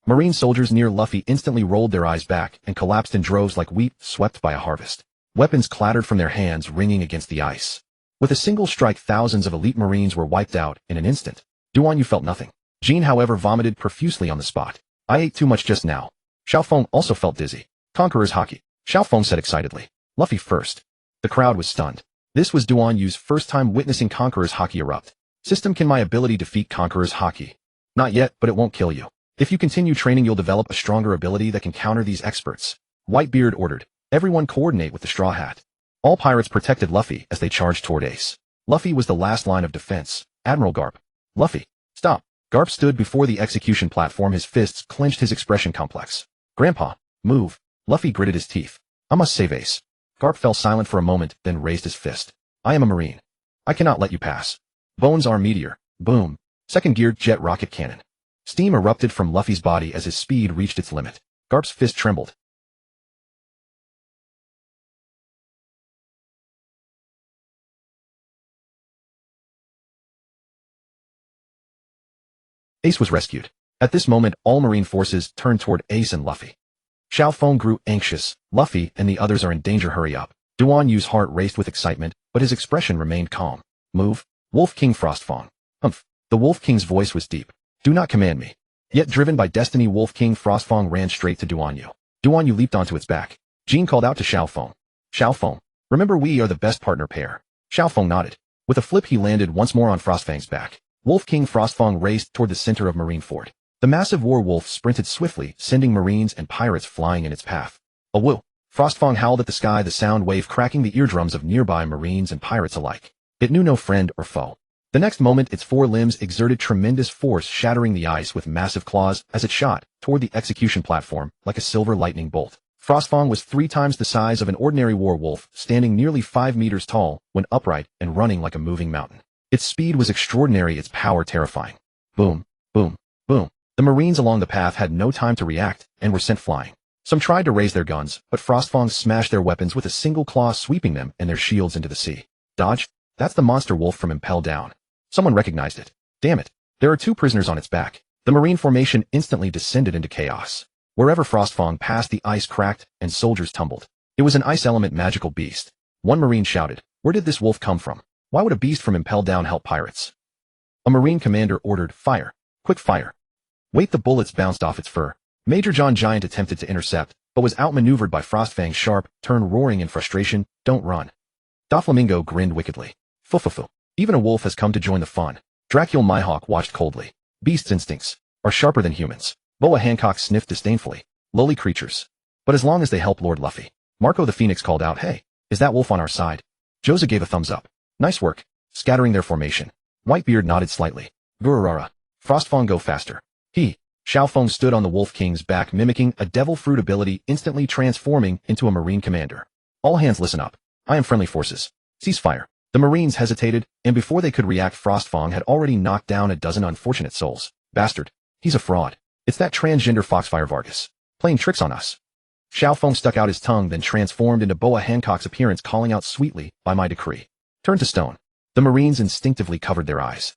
A: Marine soldiers near Luffy instantly rolled their eyes back and collapsed in droves like wheat swept by a harvest. Weapons clattered from their hands, ringing against the ice. With a single strike, thousands of elite Marines were wiped out in an instant. Duan Yu felt nothing. Jean, however, vomited profusely on the spot. "I ate too much just now." Xiao Feng also felt dizzy. "Conqueror's Haki," Xiao Feng said excitedly. "Luffy first." The crowd was stunned. This was Duan Yu's first time witnessing Conqueror's Haki erupt. "System, can my ability defeat Conqueror's Haki?" "Not yet, but it won't kill you. If you continue training, you'll develop a stronger ability that can counter these experts." Whitebeard ordered. "Everyone coordinate with the Straw Hat." All pirates protected Luffy as they charged toward Ace. Luffy was the last line of defense. "Admiral Garp." "Luffy, stop." Garp stood before the execution platform, his fists clenched, his expression complex. "Grandpa, move." Luffy gritted his teeth. "I must save Ace." Garp fell silent for a moment, then raised his fist. "I am a Marine. I cannot let you pass." Bones Arm Meteor. Boom. Second-geared jet rocket cannon. Steam erupted from Luffy's body as his speed reached its limit. Garp's fist trembled. Ace was rescued. At this moment, all Marine forces turned toward Ace and Luffy. Xiao Feng grew anxious. "Luffy and the others are in danger, hurry up." Duan Yu's heart raced with excitement, but his expression remained calm. "Move." Wolf King Frostfang. "Humph." The Wolf King's voice was deep. "Do not command me." Yet driven by destiny, Wolf King Frostfang ran straight to Duan Yu. Duan Yu leaped onto its back. Jean called out to Xiao Feng. "Xiao Feng, remember we are the best partner pair." Xiao Feng nodded. With a flip, he landed once more on Frostfang's back. Wolf King Frostfang raced toward the center of Marineford. The massive war wolf sprinted swiftly, sending Marines and pirates flying in its path. A woo! Frostfang howled at the sky, the sound wave cracking the eardrums of nearby Marines and pirates alike. It knew no friend or foe. The next moment, its four limbs exerted tremendous force, shattering the ice with massive claws as it shot toward the execution platform like a silver lightning bolt. Frostfang was 3 times the size of an ordinary war wolf, standing nearly 5 meters tall when upright and running like a moving mountain. Its speed was extraordinary, its power terrifying. Boom, boom, boom. The Marines along the path had no time to react and were sent flying. Some tried to raise their guns, but Frostfang smashed their weapons with a single claw, sweeping them and their shields into the sea. "Dodge? That's the monster wolf from Impel Down." Someone recognized it. "Damn it. There are 2 prisoners on its back." The Marine formation instantly descended into chaos. Wherever Frostfang passed, the ice cracked and soldiers tumbled. It was an ice element magical beast. One Marine shouted, "Where did this wolf come from? Why would a beast from Impel Down help pirates?" A Marine commander ordered, "Fire. Quick fire." Wait, the bullets bounced off its fur. Major John Giant attempted to intercept, but was outmaneuvered by Frostfang's sharp turn, roaring in frustration, "Don't run." Doflamingo grinned wickedly. "Fufufu. Even a wolf has come to join the fun." Dracula Mihawk watched coldly. "Beasts' instincts are sharper than humans." Boa Hancock sniffed disdainfully. "Lowly creatures. But as long as they help Lord Luffy." Marco the Phoenix called out, "Hey, is that wolf on our side?" Joza gave a thumbs up. "Nice work, scattering their formation." Whitebeard nodded slightly. "Gururara. Frostfang, go faster." Xiao Feng stood on the Wolf King's back, mimicking a devil fruit ability, instantly transforming into a Marine commander. "All hands listen up. I am friendly forces. Cease fire." The Marines hesitated, and before they could react, Frostfang had already knocked down a dozen unfortunate souls. "Bastard. He's a fraud. It's that transgender Foxfire Vargas. Playing tricks on us." Xiao Feng stuck out his tongue, then transformed into Boa Hancock's appearance, calling out sweetly, "By my decree. Turn to stone." The Marines instinctively covered their eyes.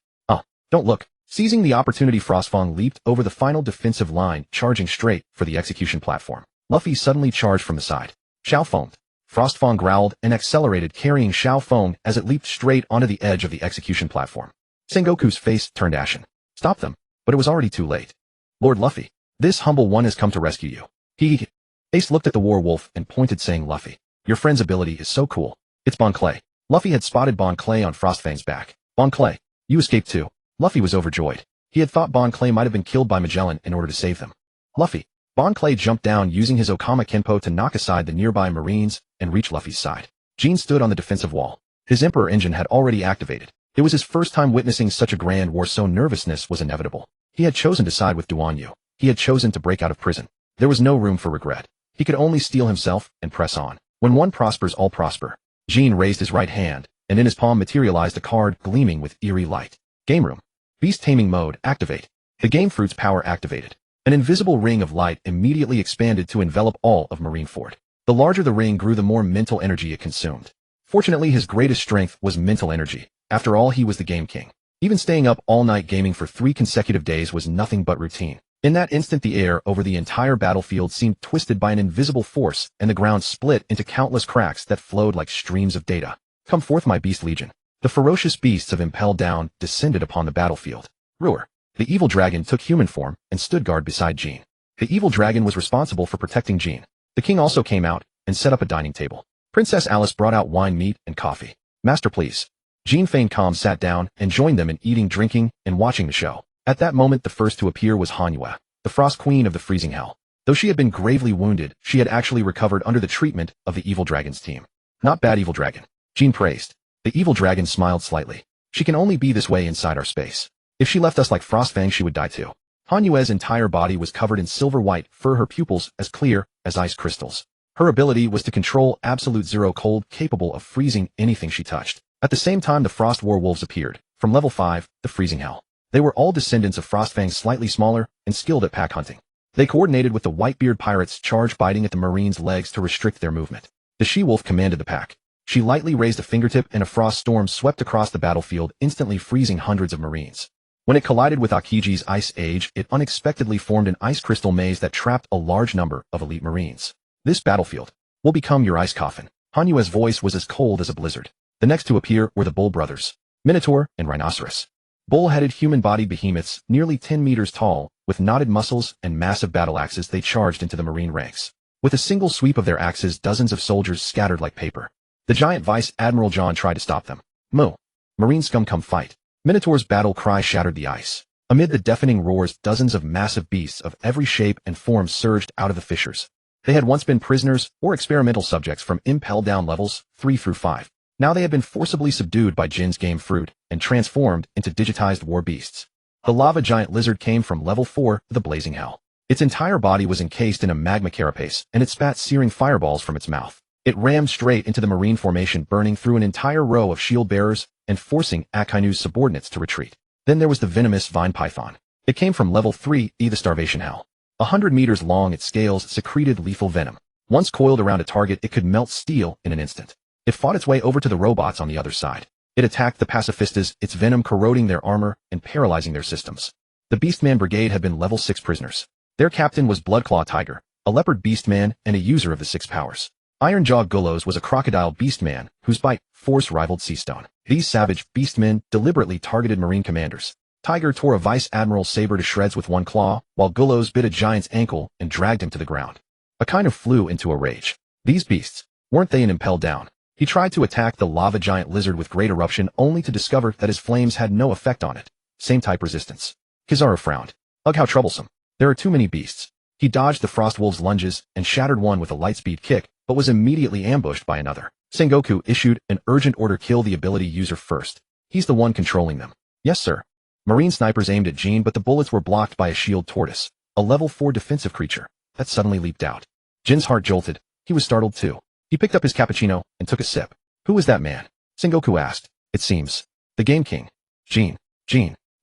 A: Don't look. Seizing the opportunity, Frostfang leaped over the final defensive line, charging straight for the execution platform. Luffy suddenly charged from the side. Xiao Feng. Frostfang growled and accelerated, carrying Xiao Feng as it leaped straight onto the edge of the execution platform. Sengoku's face turned ashen. Stop them. But it was already too late. Lord Luffy, this humble one has come to rescue you. He. Ace looked at the war wolf and pointed, saying, "Luffy, your friend's ability is so cool. It's Bon Clay." Luffy had spotted Bon Clay on Frostfang's back. "Bon Clay, you escaped too." Luffy was overjoyed. He had thought Bon Clay might have been killed by Magellan in order to save them. "Luffy." Bon Clay jumped down, using his Okama Kenpo to knock aside the nearby Marines and reach Luffy's side. Jean stood on the defensive wall. His Emperor engine had already activated. It was his first time witnessing such a grand war, so nervousness was inevitable. He had chosen to side with Duan Yu. He had chosen to break out of prison. There was no room for regret. He could only steel himself and press on. When one prospers, all prosper. Jean raised his right hand, and in his palm materialized a card gleaming with eerie light. Game Room. Beast Taming Mode, activate. The Game Fruit's power activated. An invisible ring of light immediately expanded to envelop all of Marineford. The larger the ring grew, the more mental energy it consumed. Fortunately, his greatest strength was mental energy. After all, he was the Game King. Even staying up all night gaming for 3 consecutive days was nothing but routine. In that instant, the air over the entire battlefield seemed twisted by an invisible force, and the ground split into countless cracks that flowed like streams of data. Come forth, my beast legion. The ferocious beasts of Impel Down descended upon the battlefield. Ruhr. The evil dragon took human form and stood guard beside Jean. The evil dragon was responsible for protecting Jean. The king also came out and set up a dining table. Princess Alice brought out wine, meat, and coffee. "Master, please." Jean feigned calm, sat down, and joined them in eating, drinking, and watching the show. At that moment, the first to appear was Hanyu, the Frost Queen of the Freezing Hell. Though she had been gravely wounded, she had actually recovered under the treatment of the evil dragon's team. "Not bad, evil dragon," Jean praised. The evil dragon smiled slightly. "She can only be this way inside our space. If she left us like Frostfang, she would die too." Hanyue's entire body was covered in silver white fur, her pupils as clear as ice crystals. Her ability was to control absolute zero cold, capable of freezing anything she touched. At the same time, the Frost Werewolves appeared, from level 5, the Freezing Hell. They were all descendants of Frostfang, slightly smaller and skilled at pack hunting. They coordinated with the Whitebeard pirates, charged biting at the Marines' legs to restrict their movement. The She-Wolf commanded the pack. She lightly raised a fingertip and a frost storm swept across the battlefield, instantly freezing hundreds of Marines. When it collided with Akiji's Ice Age, it unexpectedly formed an ice crystal maze that trapped a large number of elite Marines. "This battlefield will become your ice coffin." Hanyue's voice was as cold as a blizzard. The next to appear were the Bull brothers, Minotaur and Rhinoceros. Bull-headed human-bodied behemoths, nearly 10 meters tall, with knotted muscles and massive battle axes, they charged into the Marine ranks. With a single sweep of their axes, dozens of soldiers scattered like paper. The giant Vice Admiral John tried to stop them. "Moo! Marine scum, come fight!" Minotaur's battle cry shattered the ice. Amid the deafening roars, dozens of massive beasts of every shape and form surged out of the fissures. They had once been prisoners or experimental subjects from Impel Down levels 3 through 5. Now they had been forcibly subdued by Jin's Game Fruit and transformed into digitized war beasts. The lava giant lizard came from level 4, the Blazing Hell. Its entire body was encased in a magma carapace, and it spat searing fireballs from its mouth. It rammed straight into the Marine formation, burning through an entire row of shield bearers and forcing Akainu's subordinates to retreat. Then there was the venomous Vine Python. It came from level 3, the Starvation Hell. 100 meters long, its scales secreted lethal venom. Once coiled around a target, it could melt steel in an instant. It fought its way over to the robots on the other side. It attacked the pacifistas, its venom corroding their armor and paralyzing their systems. The Beastman Brigade had been level 6 prisoners. Their captain was Bloodclaw Tiger, a leopard beastman and a user of the 6 powers. Ironjaw Gullos was a crocodile beastman whose bite force rivaled Seastone. These savage beastmen deliberately targeted Marine commanders. Tiger tore a Vice Admiral's saber to shreds with one claw, while Gullos bit a giant's ankle and dragged him to the ground. Akainu flew into a rage. These beasts, weren't they an Impel Down? He tried to attack the lava giant lizard with great eruption, only to discover that his flames had no effect on it. Same type resistance. Kizaru frowned. Ugh, how troublesome. There are too many beasts. He dodged the Frostwolf's lunges and shattered one with a lightspeed kick, but was immediately ambushed by another. Sengoku issued an urgent order: kill the ability user first. He's the one controlling them. Yes, sir. Marine snipers aimed at Jean, but the bullets were blocked by a shield tortoise, a level 4 defensive creature, that suddenly leaped out. Jin's heart jolted. He was startled too. He picked up his cappuccino and took a sip. Who was that man? Sengoku asked. It seems. The Game King. Jean.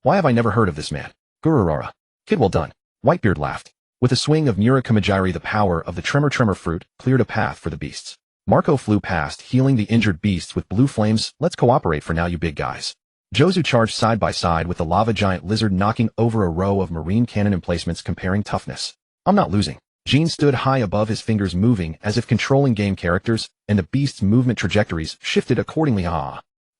A: Why have I never heard of this man? Gururara. Kid, well done. Whitebeard laughed. With a swing of Murakamajiri, the power of the Tremor fruit cleared a path for the beasts. Marco flew past, healing the injured beasts with blue flames. Let's cooperate for now, you big guys. Jozu charged side by side with the lava giant lizard, knocking over a row of marine cannon emplacements, comparing toughness. I'm not losing. Jean stood high above, his fingers moving as if controlling game characters, and the beast's movement trajectories shifted accordingly.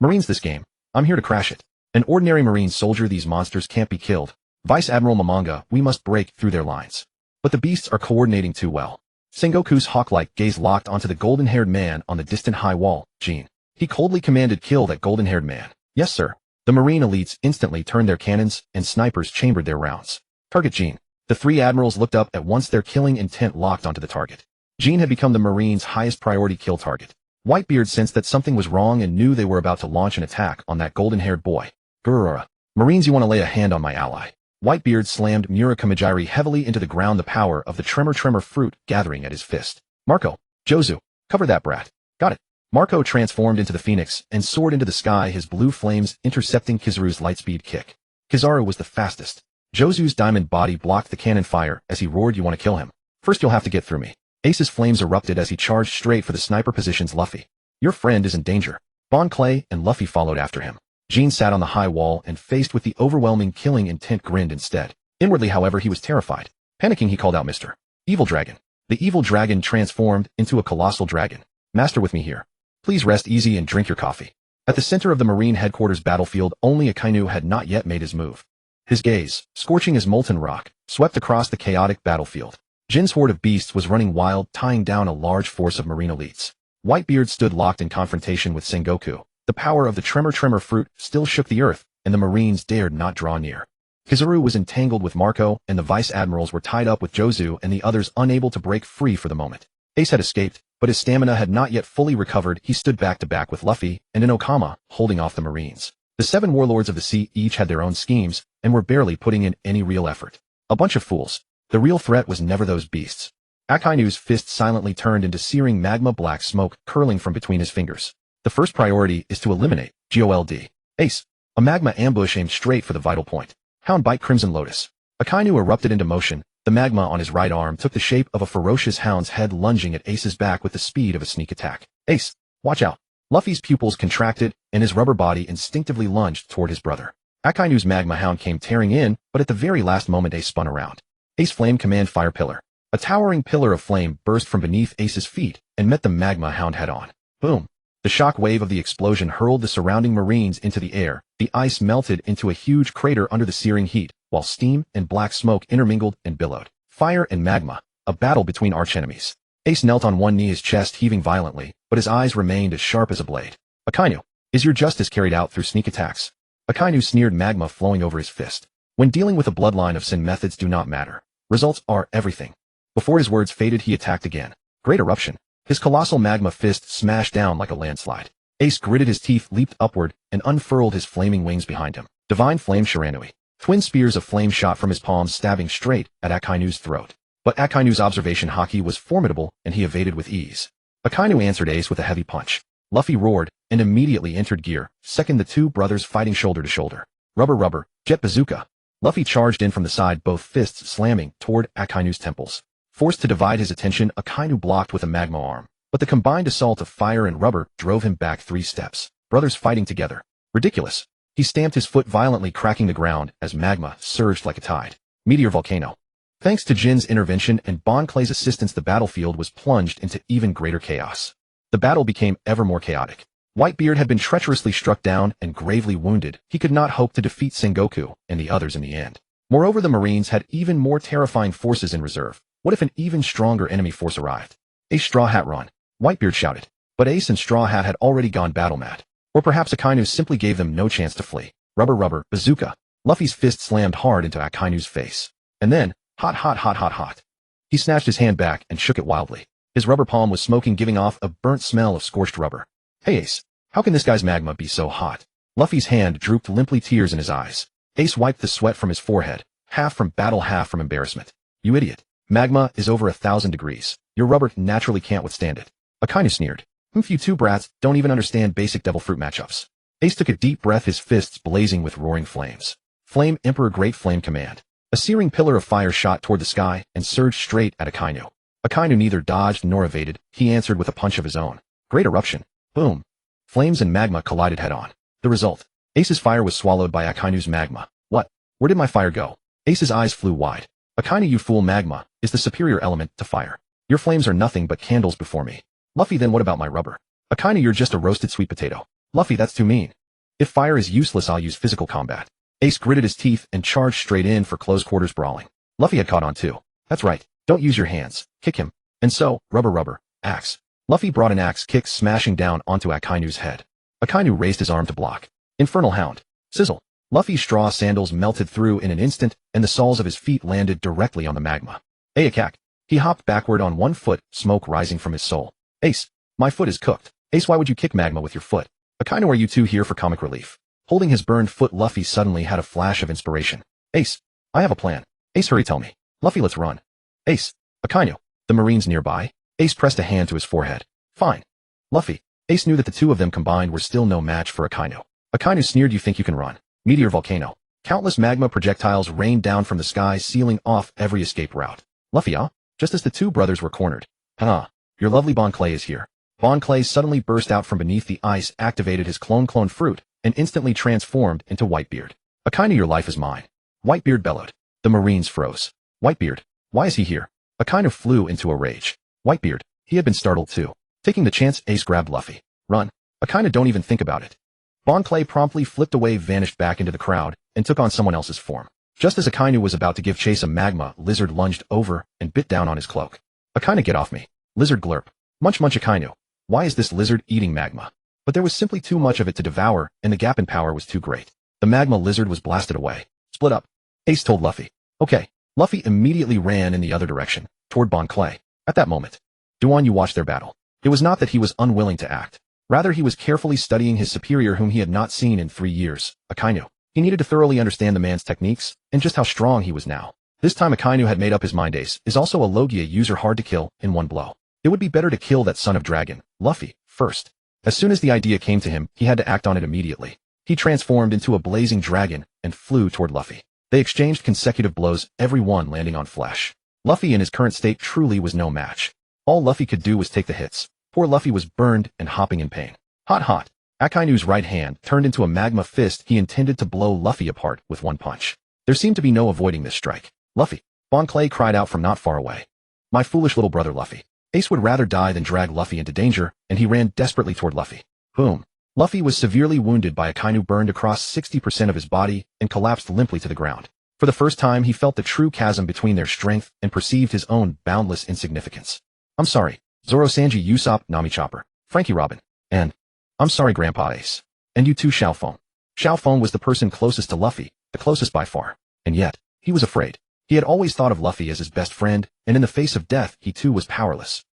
A: Marines, this game. I'm here to crash it. An ordinary marine soldier, these monsters can't be killed. Vice Admiral Mamanga, we must break through their lines. But the beasts are coordinating too well. Sengoku's hawk-like gaze locked onto the golden-haired man on the distant high wall. Jean. He coldly commanded, kill that golden-haired man. Yes, sir. The marine elites instantly turned their cannons, and snipers chambered their rounds. Target Jean. The three admirals looked up at once, their killing intent locked onto the target. Jean had become the Marines' highest priority kill target. Whitebeard sensed that something was wrong and knew they were about to launch an attack on that golden-haired boy. Grrrr. Marines, you want to lay a hand on my ally. Whitebeard slammed Murakamajiri heavily into the ground, the power of the Tremor fruit gathering at his fist. Marco. Jozu. Cover that brat. Got it. Marco transformed into the phoenix and soared into the sky, his blue flames intercepting Kizaru's lightspeed kick. Kizaru was the fastest. Jozu's diamond body blocked the cannon fire as he roared, you want to kill him? First you'll have to get through me. Ace's flames erupted as he charged straight for the sniper positions. Luffy. Your friend is in danger. Bon Clay and Luffy followed after him. Jean sat on the high wall and, faced with the overwhelming killing intent, grinned instead. Inwardly, however, he was terrified. Panicking, he called out, Mr. Evil Dragon. The evil dragon transformed into a colossal dragon. Master, with me here. Please rest easy and drink your coffee. At the center of the Marine headquarters battlefield, only Akainu had not yet made his move. His gaze, scorching as molten rock, swept across the chaotic battlefield. Jin's horde of beasts was running wild, tying down a large force of marine elites. Whitebeard stood locked in confrontation with Sengoku. The power of the Tremor fruit still shook the earth, and the Marines dared not draw near. Kizaru was entangled with Marco, and the vice admirals were tied up with Jozu and the others, unable to break free for the moment. Ace had escaped, but his stamina had not yet fully recovered. He stood back to back with Luffy and Inokama, holding off the Marines. The 7 warlords of the sea each had their own schemes, and were barely putting in any real effort. A bunch of fools. The real threat was never those beasts. Akainu's fist silently turned into searing magma, black smoke curling from between his fingers. The first priority is to eliminate GOLD. Ace. A magma ambush aimed straight for the vital point. Hound bite, Crimson Lotus. Akainu erupted into motion. The magma on his right arm took the shape of a ferocious hound's head, lunging at Ace's back with the speed of a sneak attack. Ace. Watch out. Luffy's pupils contracted, and his rubber body instinctively lunged toward his brother. Akainu's magma hound came tearing in, but at the very last moment Ace spun around. Ace Flame Command Fire Pillar. A towering pillar of flame burst from beneath Ace's feet and met the magma hound head-on. Boom. The shock wave of the explosion hurled the surrounding Marines into the air. The ice melted into a huge crater under the searing heat, while steam and black smoke intermingled and billowed. Fire and magma. A battle between archenemies. Ace knelt on one knee, his chest heaving violently, but his eyes remained as sharp as a blade. Akainu. Is your justice carried out through sneak attacks? Akainu sneered, magma flowing over his fist. When dealing with a bloodline of sin, methods do not matter. Results are everything. Before his words faded, he attacked again. Great eruption. His colossal magma fist smashed down like a landslide. Ace gritted his teeth, leaped upward, and unfurled his flaming wings behind him. Divine Flame Shiranui. Twin spears of flame shot from his palms, stabbing straight at Akainu's throat. But Akainu's observation haki was formidable, and he evaded with ease. Akainu answered Ace with a heavy punch. Luffy roared, and immediately entered gear, second the two brothers fighting shoulder to shoulder. Rubber, Jet Bazooka. Luffy charged in from the side, both fists slamming toward Akainu's temples. Forced to divide his attention, Akainu blocked with a magma arm. But the combined assault of fire and rubber drove him back 3 steps. Brothers fighting together. Ridiculous. He stamped his foot violently, cracking the ground as magma surged like a tide. Meteor Volcano. Thanks to Jin's intervention and Bon Clay's assistance, the battlefield was plunged into even greater chaos. The battle became ever more chaotic. Whitebeard had been treacherously struck down and gravely wounded. He could not hope to defeat Sengoku and the others in the end. Moreover, the Marines had even more terrifying forces in reserve. What if an even stronger enemy force arrived? Ace, Straw Hat, run! Whitebeard shouted. But Ace and Straw Hat had already gone battle mad. Or perhaps Akainu simply gave them no chance to flee. Rubber, Bazooka. Luffy's fist slammed hard into Akainu's face. And then, hot. He snatched his hand back and shook it wildly. His rubber palm was smoking, giving off a burnt smell of scorched rubber. Hey Ace, how can this guy's magma be so hot? Luffy's hand drooped limply, tears in his eyes. Ace wiped the sweat from his forehead, half from battle, half from embarrassment. You idiot. Magma is over 1,000 degrees. Your rubber naturally can't withstand it. Akainu sneered. You two brats don't even understand basic devil fruit matchups. Ace took a deep breath, his fists blazing with roaring flames. Flame Emperor, Great Flame Command. A searing pillar of fire shot toward the sky and surged straight at Akainu. Akainu neither dodged nor evaded, he answered with a punch of his own. Great eruption. Boom. Flames and magma collided head-on. The result. Ace's fire was swallowed by Akainu's magma. What? Where did my fire go? Ace's eyes flew wide. Akainu, you fool, magma is the superior element to fire. Your flames are nothing but candles before me. Luffy, then what about my rubber? Akainu, you're just a roasted sweet potato. Luffy, that's too mean. If fire is useless, I'll use physical combat. Ace gritted his teeth and charged straight in for close quarters brawling. Luffy had caught on too. That's right. Don't use your hands. Kick him. And so, rubber, axe. Luffy brought an axe kick smashing down onto Akainu's head. Akainu raised his arm to block. Infernal Hound. Sizzle. Luffy's straw sandals melted through in an instant, and the soles of his feet landed directly on the magma. Ayakak. He hopped backward on one foot, smoke rising from his sole. Ace. My foot is cooked. Ace, why would you kick magma with your foot? Akainu, are you two here for comic relief? Holding his burned foot, Luffy suddenly had a flash of inspiration. Ace. I have a plan. Ace, hurry, tell me. Luffy, let's run. Ace. Akainu. The Marines nearby? Ace pressed a hand to his forehead. Fine. Luffy. Ace knew that the two of them combined were still no match for Akainu. Akainu sneered, you think you can run? Meteor volcano. Countless magma projectiles rained down from the sky, sealing off every escape route. Luffy, just as the two brothers were cornered. Your lovely Bon Clay is here. Bon Clay suddenly burst out from beneath the ice, activated his clone fruit, and instantly transformed into Whitebeard. Akainu, your life is mine. Whitebeard bellowed. The Marines froze. Whitebeard. Why is he here? Akainu flew into a rage. Whitebeard. He had been startled too. Taking the chance, Ace grabbed Luffy. Run. Akainu, don't even think about it. Bon Clay promptly flipped away, vanished back into the crowd, and took on someone else's form. Just as Akainu was about to give chase, a magma lizard lunged over and bit down on his cloak. Akainu, get off me. Lizard glurp. Munch Akainu. Why is this lizard eating magma? But there was simply too much of it to devour, and the gap in power was too great. The magma lizard was blasted away. Split up. Ace told Luffy. Okay. Luffy immediately ran in the other direction, toward Bon Clay. At that moment, Duan Yu watched their battle. It was not that he was unwilling to act. Rather, he was carefully studying his superior, whom he had not seen in 3 years, Akainu. He needed to thoroughly understand the man's techniques, and just how strong he was now. This time Akainu had made up his mind. Ace is also a Logia user, hard to kill in one blow. It would be better to kill that son of dragon, Luffy, first. As soon as the idea came to him, he had to act on it immediately. He transformed into a blazing dragon and flew toward Luffy. They exchanged consecutive blows, every one landing on flesh. Luffy in his current state truly was no match. All Luffy could do was take the hits. Poor Luffy was burned and hopping in pain. Hot. Akainu's right hand turned into a magma fist. He intended to blow Luffy apart with one punch. There seemed to be no avoiding this strike. Luffy. Bon Clay cried out from not far away. My foolish little brother Luffy. Ace would rather die than drag Luffy into danger, and he ran desperately toward Luffy. Boom. Luffy was severely wounded by Akainu, burned across 60% of his body, and collapsed limply to the ground. For the first time, he felt the true chasm between their strength and perceived his own boundless insignificance. I'm sorry, Zoro, Sanji, Usopp, Nami Chopper, Frankie, Robin, and I'm sorry, Grandpa Ace. And you too, Xiao Feng. Xiao Feng was the person closest to Luffy, the closest by far. And yet, he was afraid. He had always thought of Luffy as his best friend, and in the face of death, he too was powerless.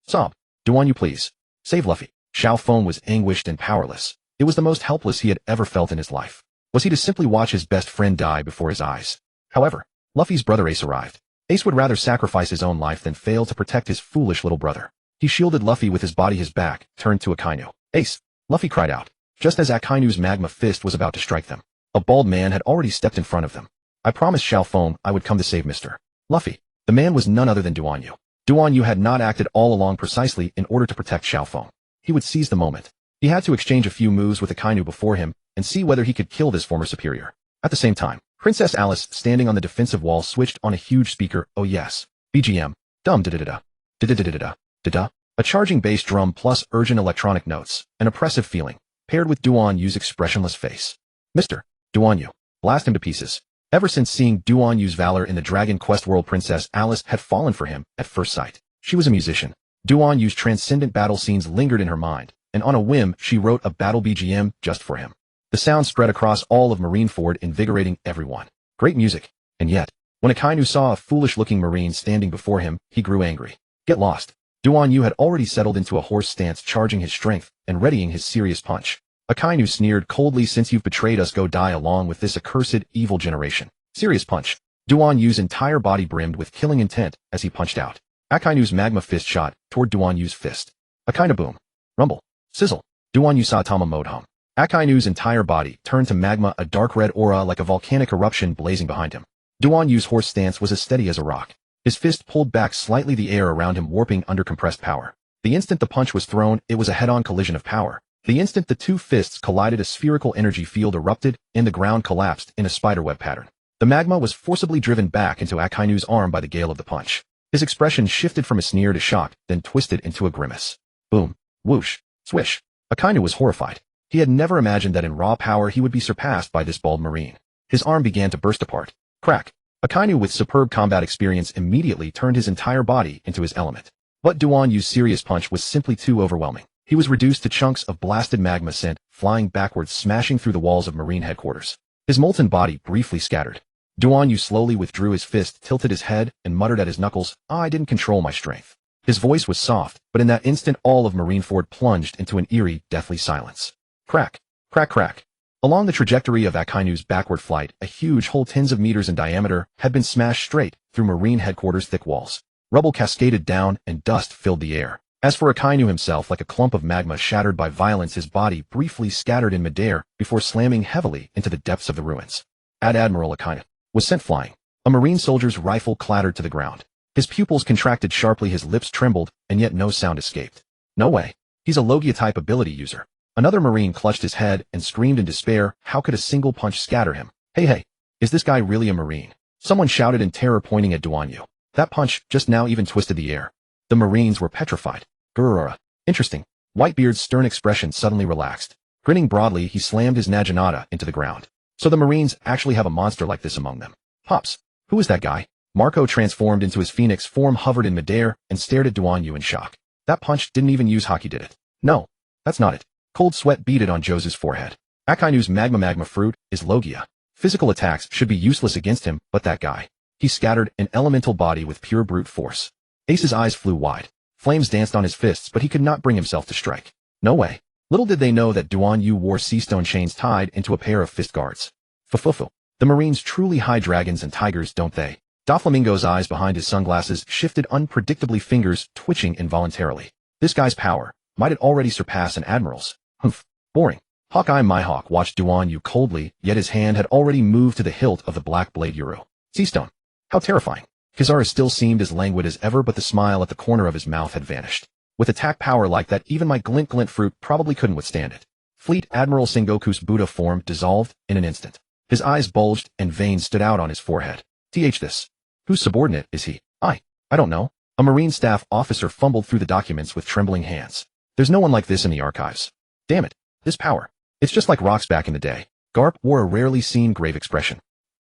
A: Sob. Duan Yu, please. Save Luffy. Xiao Feng was anguished and powerless. It was the most helpless he had ever felt in his life. Was he to simply watch his best friend die before his eyes? However, Luffy's brother Ace arrived. Ace would rather sacrifice his own life than fail to protect his foolish little brother. He shielded Luffy with his body. His back turned to Akainu. Ace! Luffy cried out, just as Akainu's magma fist was about to strike them. A bald man had already stepped in front of them. I promised Xiao Feng I would come to save Mr. Luffy. The man was none other than Duan Yu. Duan Yu had not acted all along precisely in order to protect Xiao Feng. He would seize the moment. He had to exchange a few moves with Akainu before him and see whether he could kill this former superior. At the same time, Princess Alice, standing on the defensive wall, switched on a huge speaker. Oh yes. BGM. Dum da da da da da da da da da. A charging bass drum plus urgent electronic notes. An oppressive feeling, paired with Duan Yu's expressionless face. Mr. Duan Yu. Blast him to pieces. Ever since seeing Duan Yu's valor in the Dragon Quest world, Princess Alice had fallen for him at first sight. She was a musician. Duan Yu's transcendent battle scenes lingered in her mind, and on a whim, she wrote a battle BGM just for him. The sound spread across all of Marineford, invigorating everyone. Great music. And yet, when Akainu saw a foolish-looking Marine standing before him, he grew angry. Get lost. Duan Yu had already settled into a horse stance, charging his strength and readying his serious punch. Akainu sneered coldly, since you've betrayed us, go die along with this accursed evil generation. Serious punch. Duan Yu's entire body brimmed with killing intent as he punched out. Akainu's magma fist shot toward Duan Yu's fist. Akainu boom. Rumble. Sizzle. Duan Yu Saitama mode hum. Akainu's entire body turned to magma, a dark red aura like a volcanic eruption blazing behind him. Duan Yu's horse stance was as steady as a rock. His fist pulled back slightly, the air around him warping under compressed power. The instant the punch was thrown, it was a head-on collision of power. The instant the two fists collided, a spherical energy field erupted, and the ground collapsed in a spiderweb pattern. The magma was forcibly driven back into Akainu's arm by the gale of the punch. His expression shifted from a sneer to shock, then twisted into a grimace. Boom. Whoosh. Swish. Akainu was horrified. He had never imagined that in raw power he would be surpassed by this bald marine. His arm began to burst apart. Crack. Akainu, with superb combat experience, immediately turned his entire body into his element. But Duan Yu's serious punch was simply too overwhelming. He was reduced to chunks of blasted magma sent flying backwards, smashing through the walls of Marine headquarters. His molten body briefly scattered. Duan Yu slowly withdrew his fist, tilted his head, and muttered at his knuckles, "I didn't control my strength." His voice was soft, but in that instant all of Marineford plunged into an eerie, deathly silence. Crack. Crack crack. Along the trajectory of Akainu's backward flight, a huge hole tens of meters in diameter had been smashed straight through Marine headquarters' thick walls. Rubble cascaded down and dust filled the air. As for Akainu himself, like a clump of magma shattered by violence, his body briefly scattered in midair before slamming heavily into the depths of the ruins. Admiral Akainu was sent flying. A Marine soldier's rifle clattered to the ground. His pupils contracted sharply, his lips trembled, and yet no sound escaped. No way. He's a Logia-type ability user. Another Marine clutched his head and screamed in despair. How could a single punch scatter him? Hey, is this guy really a Marine? Someone shouted in terror, pointing at Duan Yu. That punch just now even twisted the air. The Marines were petrified. Grrrr. Interesting. Whitebeard's stern expression suddenly relaxed. Grinning broadly, he slammed his naginata into the ground. So the Marines actually have a monster like this among them. Pops. Who is that guy? Marco, transformed into his phoenix form, hovered in midair and stared at Duan Yu in shock. That punch didn't even use haki, did it? No. That's not it. Cold sweat beaded on Josu's forehead. Akainu's magma fruit is Logia. Physical attacks should be useless against him, but that guy. He scattered an elemental body with pure brute force. Ace's eyes flew wide. Flames danced on his fists, but he could not bring himself to strike. No way. Little did they know that Duan Yu wore seastone chains tied into a pair of fist guards. Fufufu. The Marines truly hide dragons and tigers, don't they? Doflamingo's eyes behind his sunglasses shifted unpredictably, fingers twitching involuntarily. This guy's power. Might it already surpass an admiral's? Humph. Boring. Hawkeye Mihawk watched Duan Yu coldly, yet his hand had already moved to the hilt of the black blade Yuru. Seastone. How terrifying. Kizaru still seemed as languid as ever, but the smile at the corner of his mouth had vanished. With attack power like that, even my glint fruit probably couldn't withstand it. Fleet Admiral Sengoku's Buddha form dissolved in an instant. His eyes bulged and veins stood out on his forehead. This. Whose subordinate is he? I don't know. A Marine staff officer fumbled through the documents with trembling hands. There's no one like this in the archives. Damn it. This power. It's just like rocks back in the day. Garp wore a rarely seen grave expression.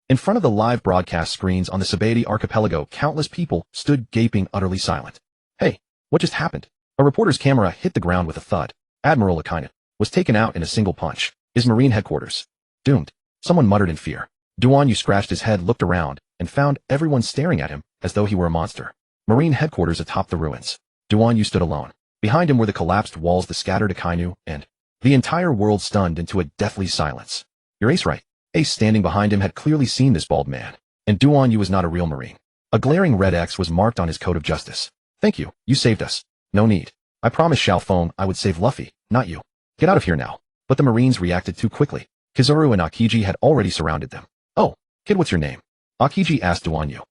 A: In front of the live broadcast screens on the Sabedi archipelago, countless people stood gaping, utterly silent. Hey, what just happened? A reporter's camera hit the ground with a thud. Admiral Akainu was taken out in a single punch. His Marine headquarters. Doomed. Someone muttered in fear. Duan Yu scratched his head, looked around, and found everyone staring at him as though he were a monster. Marine headquarters atop the ruins. Duan Yu stood alone. Behind him were the collapsed walls, the scattered Akainu, and the entire world stunned into a deathly silence. Your Ace right. Ace, standing behind him, had clearly seen this bald man. And Duan Yu was not a real Marine. A glaring red X was marked on his code of justice. Thank you. You saved us. No need. I promised Xiaofeng I would save Luffy, not you. Get out of here now. But the Marines reacted too quickly. Kizaru and Akiji had already surrounded them. Oh, kid, what's your name? Akiji asked Duan Yu.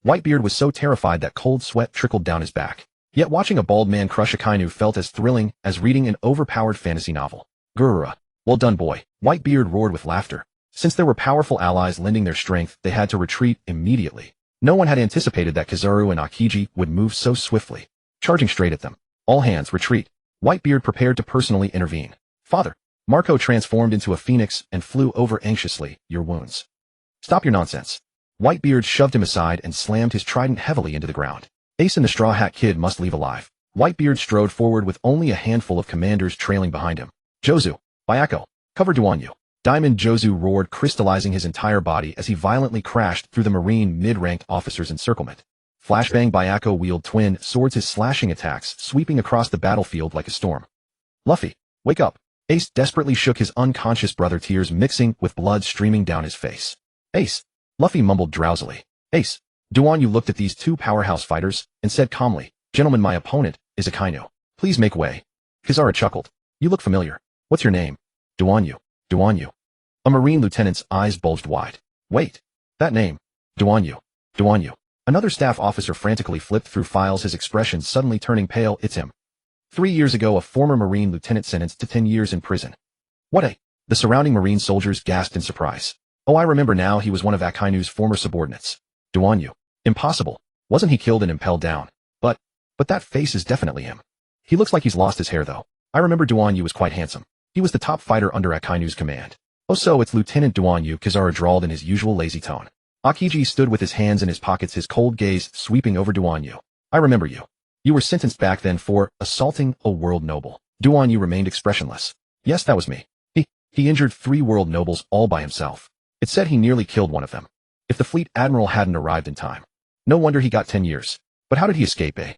A: Whitebeard was so terrified that cold sweat trickled down his back. Yet watching a bald man crush Akainu felt as thrilling as reading an overpowered fantasy novel. Grrrr. Well done, boy. Whitebeard roared with laughter. Since there were powerful allies lending their strength, they had to retreat immediately. No one had anticipated that Kizaru and Akiji would move so swiftly. Charging straight at them. All hands, retreat. Whitebeard prepared to personally intervene. Father. Marco transformed into a phoenix and flew over anxiously. Your wounds. Stop your nonsense. Whitebeard shoved him aside and slammed his trident heavily into the ground. Ace and the Straw Hat Kid must leave alive. Whitebeard strode forward with only a handful of commanders trailing behind him. Josu. Bayako. Cover Duan Yu. Diamond Josu roared, crystallizing his entire body as he violently crashed through the Marine mid-ranked officers' encirclement. Flashbang Bayako wielded twin swords, his slashing attacks sweeping across the battlefield like a storm. Luffy, wake up. Ace desperately shook his unconscious brother, tears mixing with blood streaming down his face. Ace. Luffy mumbled drowsily. Ace. Duan Yu looked at these two powerhouse fighters and said calmly, Gentlemen, my opponent is Akainu. Please make way. Kizaru chuckled. You look familiar. What's your name? Duan Yu. Duan Yu. A Marine lieutenant's eyes bulged wide. Wait. That name. Duanyu. Duanyu. Another staff officer frantically flipped through files, his expression suddenly turning pale. It's him. 3 years ago, a former Marine lieutenant sentenced to 10 years in prison. What a... The surrounding Marine soldiers gasped in surprise. Oh, I remember now, he was one of Akainu's former subordinates. Duanyu. Impossible. Wasn't he killed in Impel Down? But that face is definitely him. He looks like he's lost his hair though. I remember Duanyu was quite handsome. He was the top fighter under Akainu's command. Oh, so it's Lieutenant Duanyu, Kizaru drawled in his usual lazy tone. Akiji stood with his hands in his pockets, his cold gaze sweeping over Duanyu. I remember you. You were sentenced back then for assaulting a world noble. Duanyu remained expressionless. Yes, that was me. He injured 3 world nobles all by himself. It said he nearly killed one of them. If the fleet admiral hadn't arrived in time. No wonder he got 10 years. But how did he escape, eh?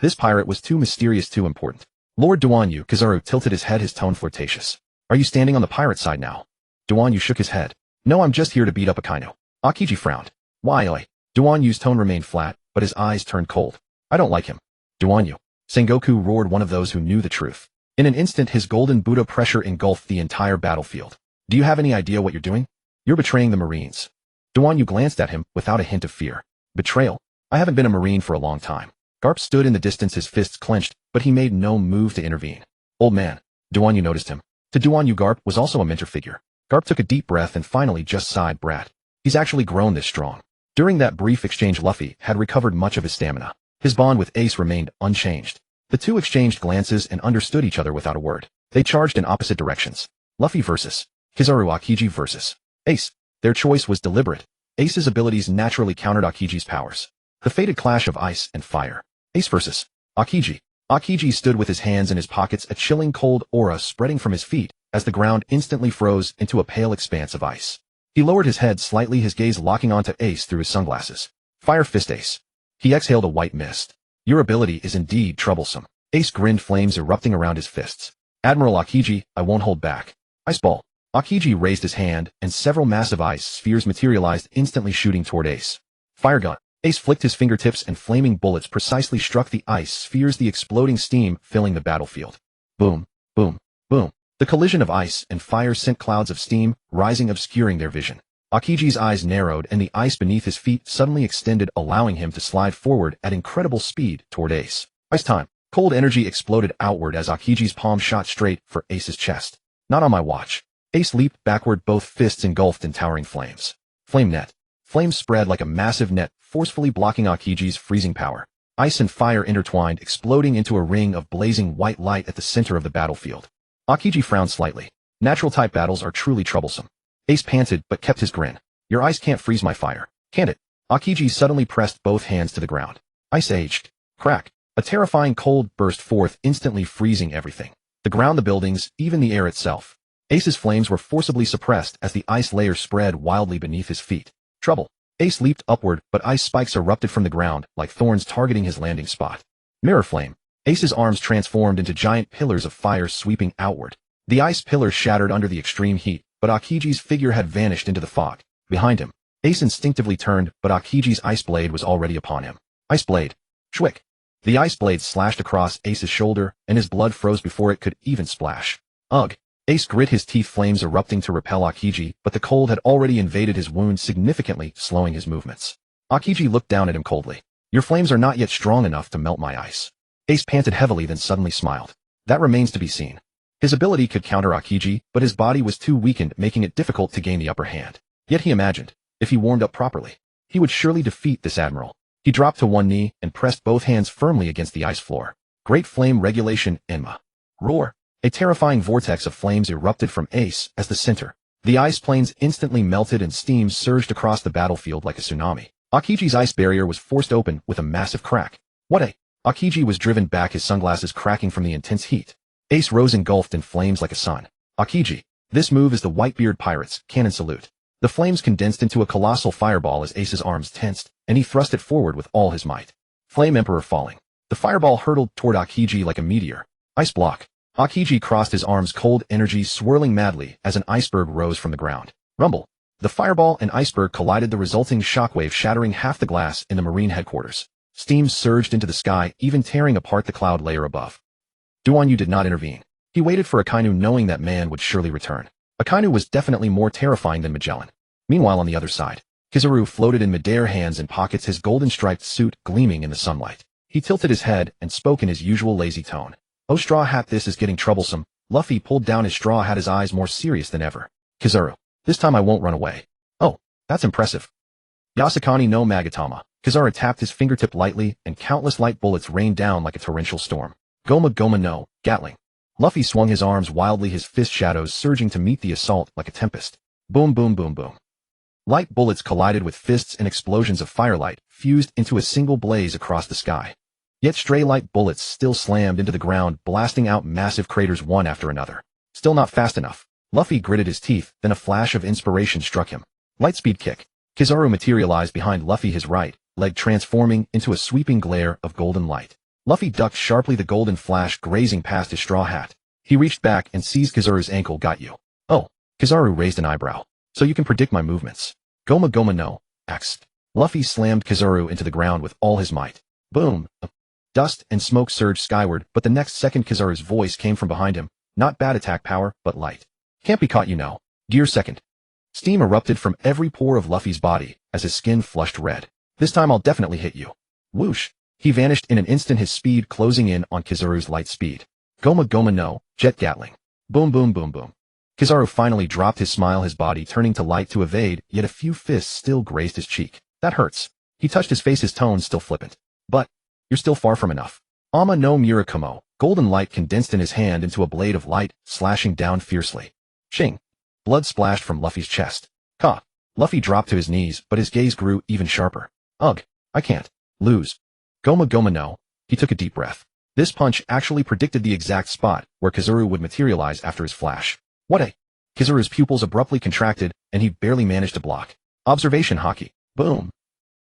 A: This pirate was too mysterious, too important. Lord Duanyu, Kizaru tilted his head, his tone flirtatious. Are you standing on the pirate side now? Duanyu shook his head. No, I'm just here to beat up Akainu. Akiji frowned. Why, oi? Duanyu's tone remained flat, but his eyes turned cold. I don't like him. Duanyu. Sengoku roared, one of those who knew the truth. In an instant, his golden Buddha pressure engulfed the entire battlefield. Do you have any idea what you're doing? You're betraying the Marines. Duanyu glanced at him without a hint of fear. Betrayal? I haven't been a Marine for a long time. Garp stood in the distance, his fists clenched, but he made no move to intervene. Old man. Duanyu noticed him. To Duanyu, Garp was also a mentor figure. Garp took a deep breath and finally just sighed. Brat. He's actually grown this strong. During that brief exchange, Luffy had recovered much of his stamina. His bond with Ace remained unchanged. The two exchanged glances and understood each other without a word. They charged in opposite directions. Luffy versus Kizaru, Akiji versus Ace. Their choice was deliberate. Ace's abilities naturally countered Akiji's powers. The fated clash of ice and fire. Ace versus Akiji. Akiji stood with his hands in his pockets, a chilling cold aura spreading from his feet as the ground instantly froze into a pale expanse of ice. He lowered his head slightly, his gaze locking onto Ace through his sunglasses. Fire fist, Ace. He exhaled a white mist. Your ability is indeed troublesome. Ace grinned, flames erupting around his fists. Admiral Akiji, I won't hold back. Ice ball. Akiji raised his hand, and several massive ice spheres materialized, instantly shooting toward Ace. Fire gun. Ace flicked his fingertips and flaming bullets precisely struck the ice spheres, the exploding steam filling the battlefield. Boom, boom, boom. The collision of ice and fire sent clouds of steam rising, obscuring their vision. Akiji's eyes narrowed and the ice beneath his feet suddenly extended, allowing him to slide forward at incredible speed toward Ace. Ice time. Cold energy exploded outward as Akiji's palm shot straight for Ace's chest. Not on my watch. Ace leaped backward, both fists engulfed in towering flames. Flame net. Flames spread like a massive net, forcefully blocking Akiji's freezing power. Ice and fire intertwined, exploding into a ring of blazing white light at the center of the battlefield. Akiji frowned slightly. Natural-type battles are truly troublesome. Ace panted, but kept his grin. Your ice can't freeze my fire, can it? Akiji suddenly pressed both hands to the ground. Ice aged. Crack. A terrifying cold burst forth, instantly freezing everything. The ground, the buildings, even the air itself. Ace's flames were forcibly suppressed as the ice layer spread wildly beneath his feet. Trouble. Ace leaped upward, but ice spikes erupted from the ground, like thorns targeting his landing spot. Mirror flame. Ace's arms transformed into giant pillars of fire sweeping outward. The ice pillars shattered under the extreme heat, but Akiji's figure had vanished into the fog. Behind him, Ace instinctively turned, but Akiji's ice blade was already upon him. Ice blade. Shwick. The ice blade slashed across Ace's shoulder, and his blood froze before it could even splash. Ugh. Ace grit his teeth, flames erupting to repel Akiji, but the cold had already invaded his wound, significantly slowing his movements. Akiji looked down at him coldly. Your flames are not yet strong enough to melt my ice. Ace panted heavily, then suddenly smiled. That remains to be seen. His ability could counter Akiji, but his body was too weakened, making it difficult to gain the upper hand. Yet he imagined, if he warmed up properly, he would surely defeat this admiral. He dropped to one knee and pressed both hands firmly against the ice floor. Great flame regulation, Enma. Roar. A terrifying vortex of flames erupted from Ace as the center. The ice plains instantly melted and steam surged across the battlefield like a tsunami. Akiji's ice barrier was forced open with a massive crack. What a... Akiji was driven back, his sunglasses cracking from the intense heat. Ace rose engulfed in flames like a sun. Akiji. This move is the Whitebeard Pirates' cannon salute. The flames condensed into a colossal fireball as Ace's arms tensed, and he thrust it forward with all his might. Flame Emperor falling. The fireball hurtled toward Akiji like a meteor. Ice block. Akiji crossed his arms, cold energy swirling madly as an iceberg rose from the ground. Rumble. The fireball and iceberg collided, the resulting shockwave shattering half the glass in the Marine headquarters. Steam surged into the sky, even tearing apart the cloud layer above. Duanyu did not intervene. He waited for Akainu, knowing that man would surely return. Akainu was definitely more terrifying than Magellan. Meanwhile, on the other side, Kizaru floated in midair, hands in pockets, his golden-striped suit gleaming in the sunlight. He tilted his head and spoke in his usual lazy tone. "Oh, Straw Hat, this is getting troublesome." Luffy pulled down his straw hat, his eyes more serious than ever. "Kizaru, this time I won't run away." "Oh, that's impressive." "Yasakani no Magatama." Kizaru tapped his fingertip lightly, and countless light bullets rained down like a torrential storm. "Goma Goma no, Gatling." Luffy swung his arms wildly, his fist shadows surging to meet the assault like a tempest. Boom, boom, boom, boom. Light bullets collided with fists, and explosions of firelight fused into a single blaze across the sky. Yet stray light bullets still slammed into the ground, blasting out massive craters one after another. Still not fast enough. Luffy gritted his teeth, then a flash of inspiration struck him. Lightspeed kick. Kizaru materialized behind Luffy, his right leg transforming into a sweeping glare of golden light. Luffy ducked sharply, the golden flash grazing past his straw hat. He reached back and seized Kizaru's ankle. "Got you." "Oh." Kizaru raised an eyebrow. "So you can predict my movements." "Goma Goma no, X." Luffy slammed Kizaru into the ground with all his might. Boom. Dust and smoke surged skyward, but the next second Kizaru's voice came from behind him. "Not bad attack power, but light. Can't be caught, you know." Gear second. Steam erupted from every pore of Luffy's body as his skin flushed red. "This time I'll definitely hit you." Whoosh. He vanished in an instant, his speed closing in on Kizaru's light speed. Goma Goma no, Jet Gatling. Boom, boom, boom, boom. Kizaru finally dropped his smile, his body turning to light to evade, yet a few fists still grazed his cheek. "That hurts." He touched his face, his tone still flippant. "But you're still far from enough." Ama no Murakumo. Golden light condensed in his hand into a blade of light, slashing down fiercely. Ching. Blood splashed from Luffy's chest. Ka. Luffy dropped to his knees, but his gaze grew even sharper. "Ugh. I can't lose." Goma Goma no. He took a deep breath. This punch actually predicted the exact spot where Kizaru would materialize after his flash. What a... Kizaru's pupils abruptly contracted, and he barely managed to block. Observation Haki. Boom.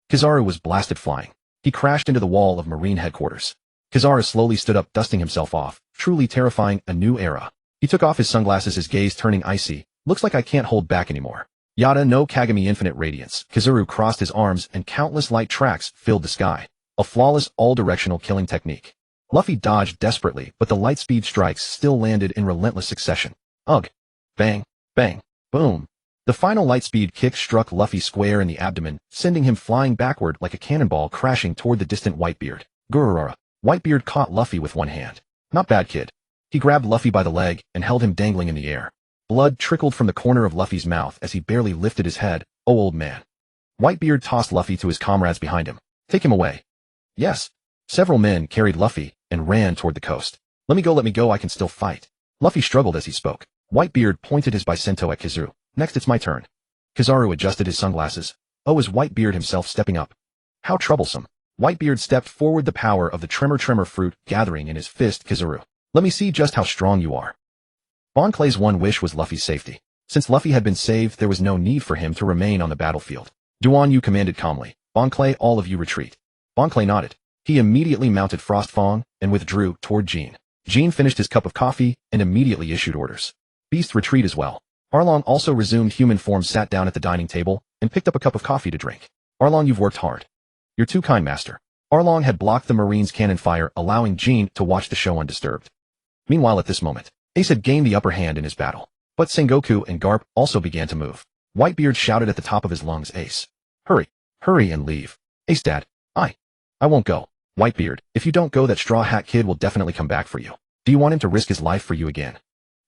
A: Kizaru was blasted flying. He crashed into the wall of Marine headquarters. Kizaru slowly stood up, dusting himself off, truly terrifying, a new era. He took off his sunglasses, his gaze turning icy. "Looks like I can't hold back anymore." Yada no Kagami infinite radiance. Kizaru crossed his arms, and countless light tracks filled the sky. A flawless, all-directional killing technique. Luffy dodged desperately, but the lightspeed strikes still landed in relentless succession. Ugh. Bang. Bang. Boom. The final lightspeed kick struck Luffy square in the abdomen, sending him flying backward like a cannonball, crashing toward the distant Whitebeard. Gururara. Whitebeard caught Luffy with one hand. "Not bad, kid." He grabbed Luffy by the leg and held him dangling in the air. Blood trickled from the corner of Luffy's mouth as he barely lifted his head. "Oh, old man." Whitebeard tossed Luffy to his comrades behind him. "Take him away." "Yes." Several men carried Luffy and ran toward the coast. Let me go, I can still fight." Luffy struggled as he spoke. Whitebeard pointed his Bicento at Kizaru. "Next it's my turn." Kizaru adjusted his sunglasses. Oh, is Whitebeard himself stepping up? How troublesome. Whitebeard stepped forward, the power of the tremor fruit gathering in his fist. "Kizaru, let me see just how strong you are." Bon Clay's one wish was Luffy's safety. Since Luffy had been saved, there was no need for him to remain on the battlefield. Duan commanded calmly. "Bon Clay, all of you retreat." Bon Clay nodded. He immediately mounted Frostfang and withdrew toward Jean. Jean finished his cup of coffee and immediately issued orders. Beast retreat as well. Arlong also resumed human form, sat down at the dining table, and picked up a cup of coffee to drink. "Arlong, you've worked hard." "You're too kind, master." Arlong had blocked the Marines' cannon fire, allowing Jean to watch the show undisturbed. Meanwhile, at this moment, Ace had gained the upper hand in his battle. But Sengoku and Garp also began to move. Whitebeard shouted at the top of his lungs, "Ace, hurry, hurry and leave." "Ace, Dad, I won't go." "Whitebeard, if you don't go, that Straw Hat Kid will definitely come back for you. Do you want him to risk his life for you again?"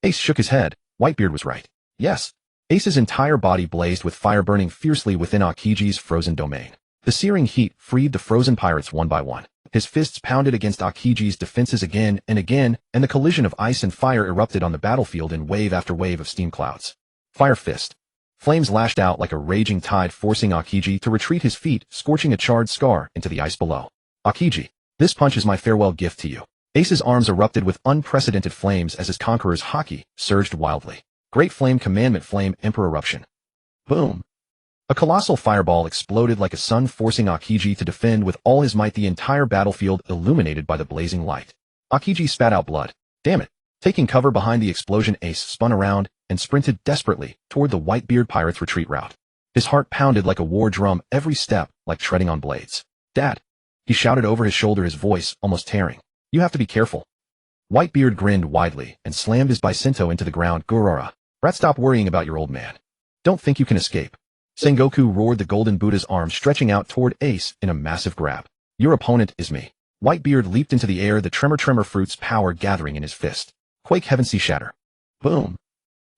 A: Ace shook his head. Whitebeard was right. Yes. Ace's entire body blazed with fire, burning fiercely within Akiji's frozen domain. The searing heat freed the frozen pirates one by one. His fists pounded against Akiji's defenses again, and the collision of ice and fire erupted on the battlefield in wave after wave of steam clouds. Fire fist. Flames lashed out like a raging tide, forcing Akiji to retreat, his feet scorching a charred scar into the ice below. "Akiji, this punch is my farewell gift to you." Ace's arms erupted with unprecedented flames as his conqueror's haki surged wildly. Great Flame Commandment, Flame Emperor Eruption. Boom. A colossal fireball exploded like a sun, forcing Akiji to defend with all his might, the entire battlefield illuminated by the blazing light. Akiji spat out blood. Damn it. Taking cover behind the explosion, Ace spun around and sprinted desperately toward the Whitebeard pirates' retreat route. His heart pounded like a war drum, every step like treading on blades. "Dad." He shouted over his shoulder, his voice almost tearing. You have to be careful. Whitebeard grinned widely and slammed his bicinto into the ground. Gurora. Brat, stop worrying about your old man. Don't think you can escape. Sengoku roared, the golden Buddha's arm stretching out toward Ace in a massive grab. Your opponent is me. Whitebeard leaped into the air, the tremor fruit's power gathering in his fist. Quake, heaven, see, shatter. Boom.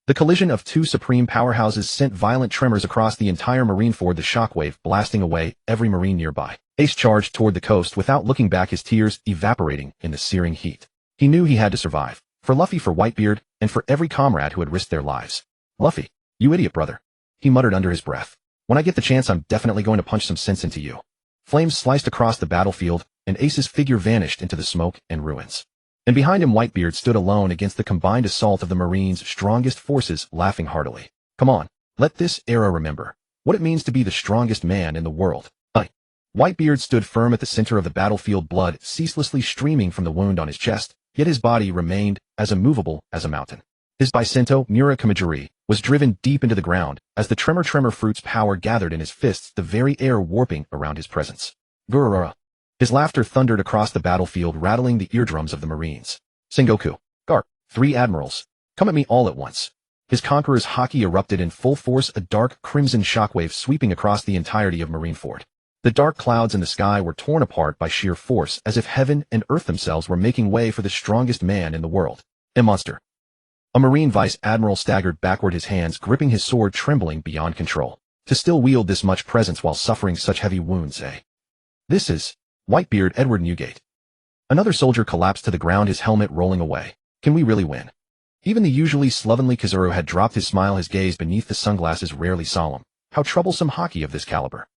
A: The collision of two supreme powerhouses sent violent tremors across the entire Marineford, the shockwave blasting away every marine nearby. Ace charged toward the coast without looking back, his tears evaporating in the searing heat. He knew he had to survive. For Luffy, for Whitebeard, and for every comrade who had risked their lives. Luffy, you idiot brother. He muttered under his breath. When I get the chance, I'm definitely going to punch some sense into you. Flames sliced across the battlefield, and Ace's figure vanished into the smoke and ruins. And behind him, Whitebeard stood alone against the combined assault of the Marines' strongest forces, laughing heartily. Come on, let this era remember what it means to be the strongest man in the world. Whitebeard stood firm at the center of the battlefield, blood ceaselessly streaming from the wound on his chest, yet his body remained as immovable as a mountain. His bicinto, Mura Kamajiri, was driven deep into the ground as the tremor fruit's power gathered in his fists, the very air warping around his presence. Gurura. His laughter thundered across the battlefield, rattling the eardrums of the Marines. Sengoku. Garp. 3 admirals. Come at me all at once. His conqueror's haki erupted in full force, a dark crimson shockwave sweeping across the entirety of Marineford. The dark clouds in the sky were torn apart by sheer force, as if heaven and earth themselves were making way for the strongest man in the world. A monster. A Marine vice admiral staggered backward, his hands gripping his sword, trembling beyond control. To still wield this much presence while suffering such heavy wounds, eh? This is Whitebeard, Edward Newgate. Another soldier collapsed to the ground, his helmet rolling away. Can we really win? Even the usually slovenly Kazuro had dropped his smile, his gaze beneath the sunglasses rarely solemn. How troublesome hockey of this caliber.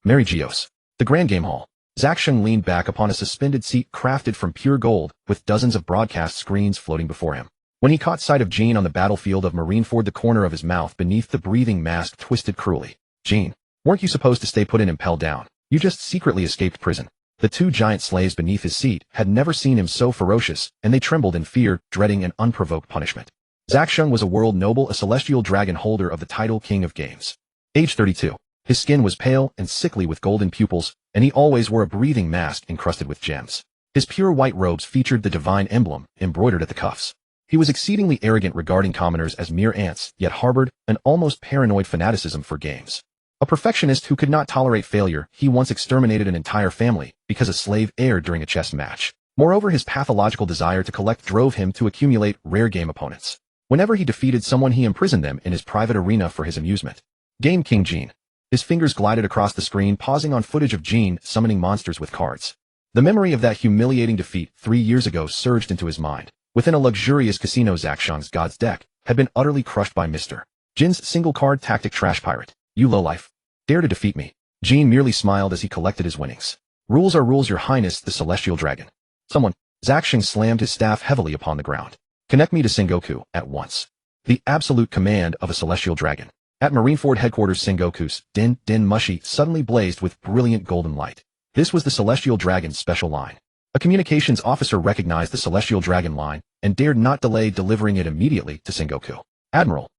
A: Mary Geos. The Grand Game Hall. Zhak Sheng leaned back upon a suspended seat crafted from pure gold, with dozens of broadcast screens floating before him. When he caught sight of Jean on the battlefield of Marineford, the corner of his mouth beneath the breathing mask twisted cruelly. Jean, weren't you supposed to stay put in Impel Down? You just secretly escaped prison. The 2 giant slaves beneath his seat had never seen him so ferocious, and they trembled in fear, dreading an unprovoked punishment. Zhak Sheng was a world noble, a celestial dragon, holder of the title King of Games. Age 32. His skin was pale and sickly with golden pupils, and he always wore a breathing mask encrusted with gems. His pure white robes featured the divine emblem embroidered at the cuffs. He was exceedingly arrogant, regarding commoners as mere ants, yet harbored an almost paranoid fanaticism for games. A perfectionist who could not tolerate failure, he once exterminated an entire family because a slave erred during a chess match. Moreover, his pathological desire to collect drove him to accumulate rare game opponents. Whenever he defeated someone, he imprisoned them in his private arena for his amusement. Game King Jean. His fingers glided across the screen, pausing on footage of Jean summoning monsters with cards. The memory of that humiliating defeat 3 years ago surged into his mind. Within a luxurious casino, Zhak Sheng's God's deck had been utterly crushed by Mr. Jin's single-card tactic trash pirate. You lowlife. Dare to defeat me. Jean merely smiled as he collected his winnings. Rules are rules, your highness, the celestial dragon. Someone. Zhak Sheng slammed his staff heavily upon the ground. Connect me to Sengoku at once. The absolute command of a celestial dragon. At Marineford headquarters, Sengoku's Den Mushi suddenly blazed with brilliant golden light. This was the celestial dragon's special line. A communications officer recognized the celestial dragon line and dared not delay delivering it immediately to Sengoku. Admiral.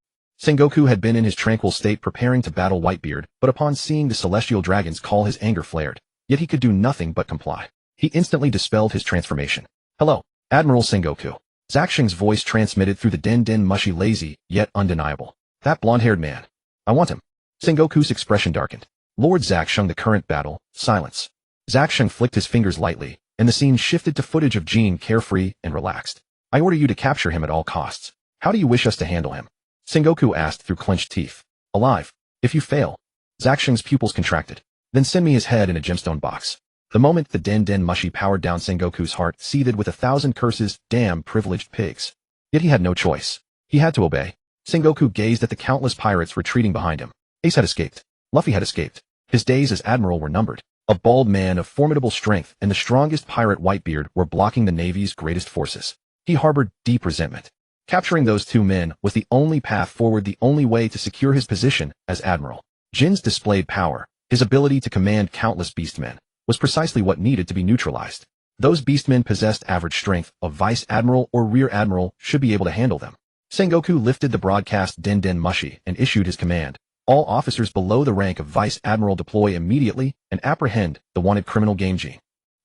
A: Sengoku had been in his tranquil state preparing to battle Whitebeard, but upon seeing the celestial dragon's call, his anger flared. Yet he could do nothing but comply. He instantly dispelled his transformation. Hello, Admiral Sengoku. Zhak Sheng's voice transmitted through the Den Mushi, lazy, yet undeniable. That blonde-haired man. I want him. Sengoku's expression darkened. Lord Zhak Sheng, the current battle. Silence. Zhak Sheng flicked his fingers lightly, and the scene shifted to footage of Jean, carefree and relaxed. I order you to capture him at all costs. How do you wish us to handle him? Sengoku asked through clenched teeth. Alive. If you fail. Zhak Sheng's pupils contracted. Then send me his head in a gemstone box. The moment the Den Mushi powered down, Sengoku's heart seethed with 1,000 curses. Damn privileged pigs. Yet he had no choice. He had to obey. Sengoku gazed at the countless pirates retreating behind him. Ace had escaped. Luffy had escaped. His days as admiral were numbered. A bald man of formidable strength and the strongest pirate, Whitebeard, were blocking the Navy's greatest forces. He harbored deep resentment. Capturing those 2 men was the only path forward, the only way to secure his position as admiral. Jin's displayed power, his ability to command countless beastmen, was precisely what needed to be neutralized. Those beastmen possessed average strength. A vice admiral or rear admiral should be able to handle them. Sengoku lifted the broadcast Den Mushi and issued his command. All officers below the rank of vice admiral deploy immediately and apprehend the wanted criminal Game Jean.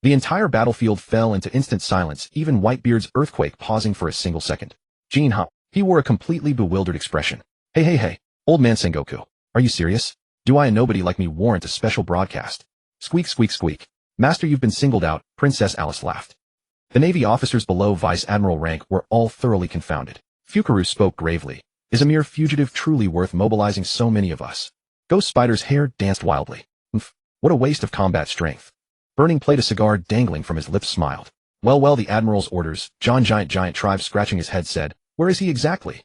A: The entire battlefield fell into instant silence, even Whitebeard's earthquake pausing for a single second. Jean, huh? He wore a completely bewildered expression. Hey, old man Sengoku. Are you serious? Do I and nobody like me warrant a special broadcast? Squeak, squeak, squeak. Master, you've been singled out, Princess Alice laughed. The Navy officers below Vice Admiral rank were all thoroughly confounded. Fukaru spoke gravely. Is a mere fugitive truly worth mobilizing so many of us? Ghost Spider's hair danced wildly. What a waste of combat strength. Burning played a cigar dangling from his lips smiled. Well, the Admiral's orders, John Giant Tribe scratching his head said, where is he exactly?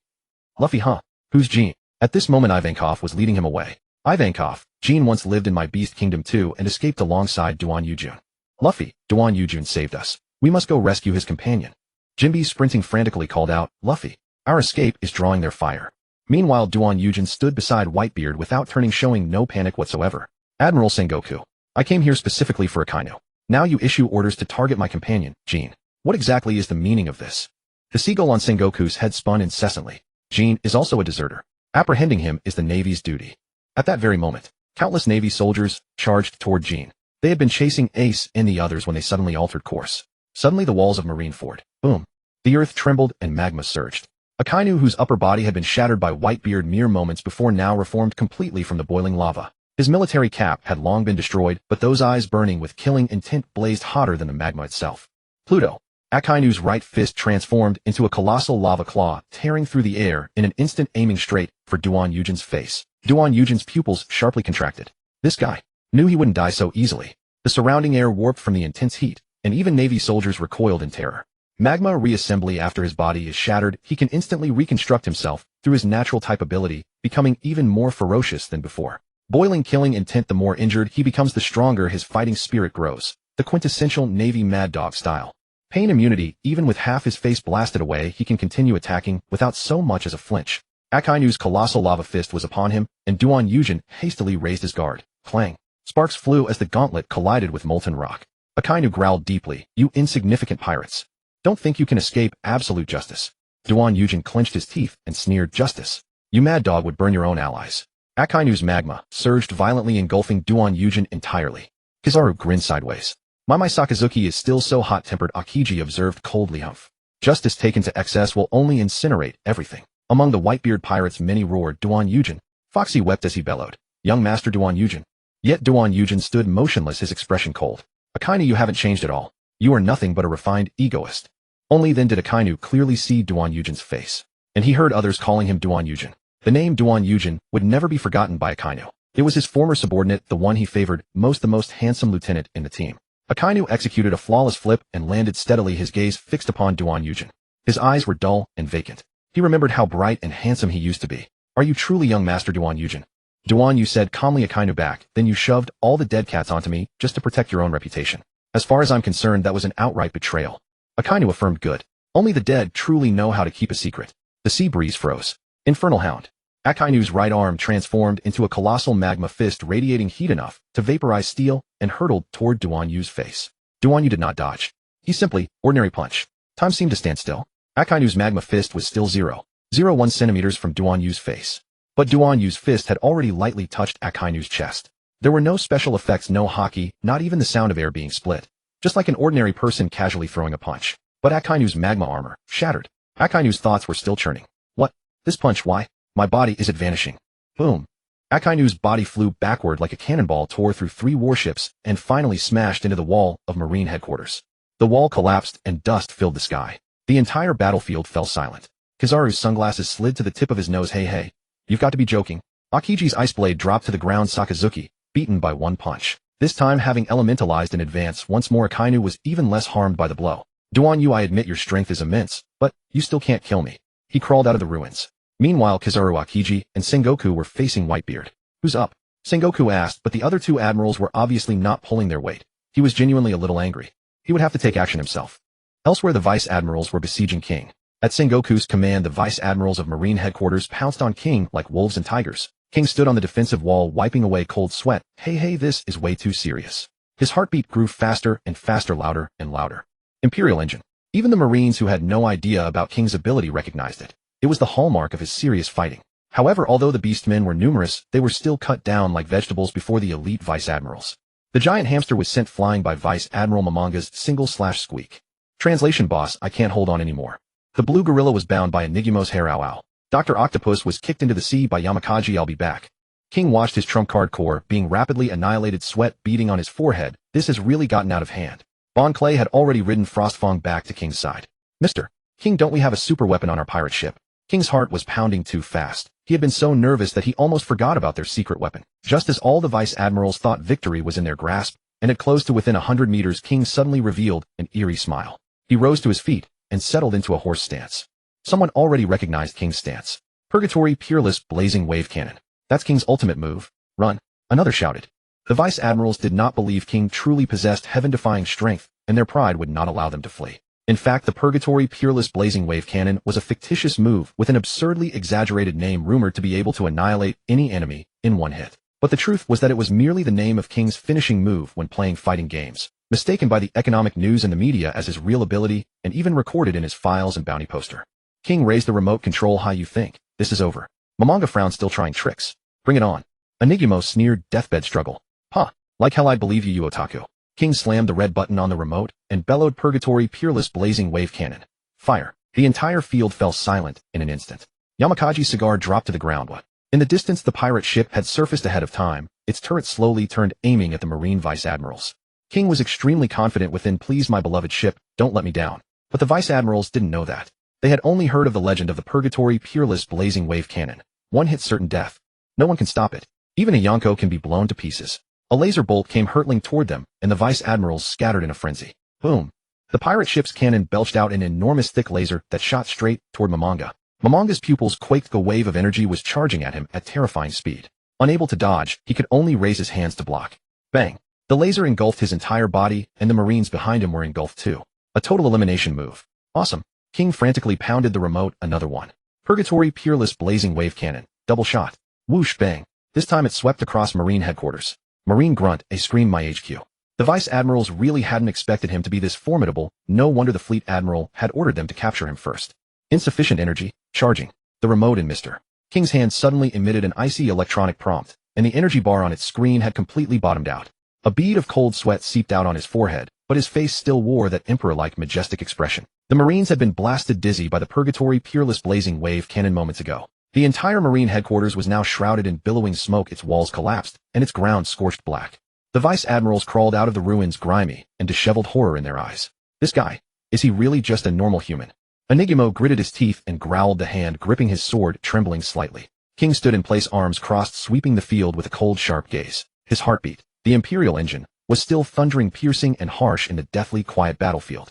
A: Luffy, huh? Who's Jean? At this moment Ivankov was leading him away. Ivankov, Jean once lived in my Beast Kingdom too and escaped alongside Duan Yujun. Luffy, Duan Yujun saved us. We must go rescue his companion. Jinbe sprinting frantically called out, Luffy, our escape is drawing their fire. Meanwhile Duan Yujin stood beside Whitebeard without turning, showing no panic whatsoever. Admiral Sengoku, I came here specifically for Akainu. Now you issue orders to target my companion, Jean. What exactly is the meaning of this? The seagull on Sengoku's head spun incessantly. Jean is also a deserter. Apprehending him is the Navy's duty. At that very moment, countless Navy soldiers charged toward Jean. They had been chasing Ace and the others when they suddenly altered course. Suddenly the walls of Marineford. Boom. The earth trembled and magma surged. Akainu, whose upper body had been shattered by Whitebeard mere moments before, now reformed completely from the boiling lava. His military cap had long been destroyed, but those eyes burning with killing intent blazed hotter than the magma itself. Pluto. Akainu's right fist transformed into a colossal lava claw, tearing through the air in an instant, aiming straight for Duan Yujin's face. Duan Yujin's pupils sharply contracted. This guy knew he wouldn't die so easily. The surrounding air warped from the intense heat, and even Navy soldiers recoiled in terror. Magma reassembly. After his body is shattered, he can instantly reconstruct himself through his natural type ability, becoming even more ferocious than before. Boiling killing intent. The more injured he becomes, the stronger his fighting spirit grows. The quintessential Navy Mad Dog style. Pain immunity. Even with half his face blasted away, he can continue attacking without so much as a flinch. Akainu's colossal lava fist was upon him, and Duan Yujin hastily raised his guard. Clang. Sparks flew as the gauntlet collided with molten rock. Akainu growled deeply. You insignificant pirates. Don't think you can escape absolute justice. Duan Yujin clenched his teeth and sneered, justice? You mad dog would burn your own allies. Akainu's magma surged violently, engulfing Duan Yujin entirely. Kizaru grinned sideways. My Sakazuki is still so hot-tempered, Akiji observed coldly. Humph. Justice taken to excess will only incinerate everything. Among the Whitebeard pirates many roared, Duan Yujin. Foxy wept as he bellowed. Young Master Duan Yujin. Yet Duan Yujin stood motionless, his expression cold. Akainu, you haven't changed at all. You are nothing but a refined egoist. Only then did Akainu clearly see Duan Yujin's face. And he heard others calling him Duan Yujin. The name Duan Yujin would never be forgotten by Akainu. It was his former subordinate, the one he favored most, the most handsome lieutenant in the team. Akainu executed a flawless flip and landed steadily, his gaze fixed upon Duan Yujin. His eyes were dull and vacant. He remembered how bright and handsome he used to be. Are you truly young Master Duan Yujin? Duan, you said calmly. Akainu back. Then you shoved all the dead cats onto me just to protect your own reputation. As far as I'm concerned, that was an outright betrayal. Akainu affirmed. Good. Only the dead truly know how to keep a secret. The sea breeze froze. Infernal Hound. Akainu's right arm transformed into a colossal magma fist, radiating heat enough to vaporize steel, and hurtled toward Duan Yu's face. Duan Yu did not dodge. He simply, ordinary punch. Time seemed to stand still. Akainu's magma fist was still 0.01 centimeters from Duan Yu's face. But Duan Yu's fist had already lightly touched Akainu's chest. There were no special effects, no hockey, not even the sound of air being split. Just like an ordinary person casually throwing a punch. But Akainu's magma armor shattered. Akainu's thoughts were still churning. What? This punch, why? My body, is it vanishing? Boom. Akainu's body flew backward like a cannonball, tore through 3 warships, and finally smashed into the wall of Marine headquarters. The wall collapsed and dust filled the sky. The entire battlefield fell silent. Kizaru's sunglasses slid to the tip of his nose. Hey, you've got to be joking. Akiji's ice blade dropped to the ground. Sakazuki, beaten by 1 punch. This time having elementalized in advance once more, Akainu was even less harmed by the blow. Duan Yu, I admit your strength is immense, but you still can't kill me. He crawled out of the ruins. Meanwhile, Kizaru, Akiji, and Sengoku were facing Whitebeard. Who's up? Sengoku asked, but the other 2 admirals were obviously not pulling their weight. He was genuinely a little angry. He would have to take action himself. Elsewhere, the vice admirals were besieging King. At Sengoku's command, the vice admirals of Marine headquarters pounced on King like wolves and tigers. King stood on the defensive wall, wiping away cold sweat. Hey, this is way too serious. His heartbeat grew faster and faster, louder and louder. Imperial engine. Even the Marines, who had no idea about King's ability, recognized it. It was the hallmark of his serious fighting. However, although the beastmen were numerous, they were still cut down like vegetables before the elite vice admirals. The giant hamster was sent flying by Vice Admiral Momonga's single/squeak. Translation: boss, I can't hold on anymore. The blue gorilla was bound by Enigmo's hair. Ow. Dr. Octopus was kicked into the sea by Yamakaji. I'll be back. King watched his trump card core being rapidly annihilated, sweat beading on his forehead. This has really gotten out of hand. Bon Clay had already ridden Frostfang back to King's side. Mr. King, don't we have a super weapon on our pirate ship? King's heart was pounding too fast. He had been so nervous that he almost forgot about their secret weapon. Just as all the vice admirals thought victory was in their grasp, and had closed to within 100 meters, King suddenly revealed an eerie smile. He rose to his feet and settled into a horse stance. Someone already recognized King's stance. Purgatory Peerless Blazing Wave Cannon. That's King's ultimate move. Run. Another shouted. The vice admirals did not believe King truly possessed heaven-defying strength, and their pride would not allow them to flee. In fact, the Purgatory Peerless Blazing Wave Cannon was a fictitious move with an absurdly exaggerated name rumored to be able to annihilate any enemy in one hit. But the truth was that it was merely the name of King's finishing move when playing fighting games, mistaken by the economic news and the media as his real ability, and even recorded in his files and bounty poster. King raised the remote control high. You think this is over? Momonga frowned, still trying tricks. Bring it on. Enigmo sneered, deathbed struggle. Huh, like hell I believe you otaku. King slammed the red button on the remote and bellowed Purgatory Peerless Blazing Wave Cannon. Fire. The entire field fell silent in an instant. Yamakaji's cigar dropped to the ground. What? In the distance, the pirate ship had surfaced ahead of time, its turret slowly turned, aiming at the Marine vice admirals. King was extremely confident within. Please, my beloved ship, don't let me down. But the vice admirals didn't know that. They had only heard of the legend of the Purgatory Peerless Blazing Wave Cannon. One hit, certain death. No one can stop it. Even a Yonko can be blown to pieces. A laser bolt came hurtling toward them, and the vice admirals scattered in a frenzy. Boom. The pirate ship's cannon belched out an enormous thick laser that shot straight toward Momonga. Momonga's pupils quaked. A wave of energy was charging at him at terrifying speed. Unable to dodge, he could only raise his hands to block. Bang. The laser engulfed his entire body, and the Marines behind him were engulfed too. A total elimination move. Awesome. King frantically pounded the remote. Another one. Purgatory Peerless Blazing Wave Cannon. Double shot. Whoosh, bang. This time it swept across Marine headquarters. Marine grunt, a scream, my HQ. The vice admirals really hadn't expected him to be this formidable. No wonder the fleet admiral had ordered them to capture him first. Insufficient energy. Charging. The remote in Mr. King's hand suddenly emitted an icy electronic prompt, and the energy bar on its screen had completely bottomed out. A bead of cold sweat seeped out on his forehead, but his face still wore that emperor-like majestic expression. The Marines had been blasted dizzy by the Purgatory Peerless Blazing Wave Cannon moments ago. The entire Marine headquarters was now shrouded in billowing smoke. Its walls collapsed, and its ground scorched black. The vice admirals crawled out of the ruins, grimy and disheveled, horror in their eyes. This guy, is he really just a normal human? Enigmo gritted his teeth and growled, the hand gripping his sword trembling slightly. King stood in place, arms crossed, sweeping the field with a cold, sharp gaze. His heartbeat, the Imperial engine, was still thundering, piercing and harsh in the deathly quiet battlefield.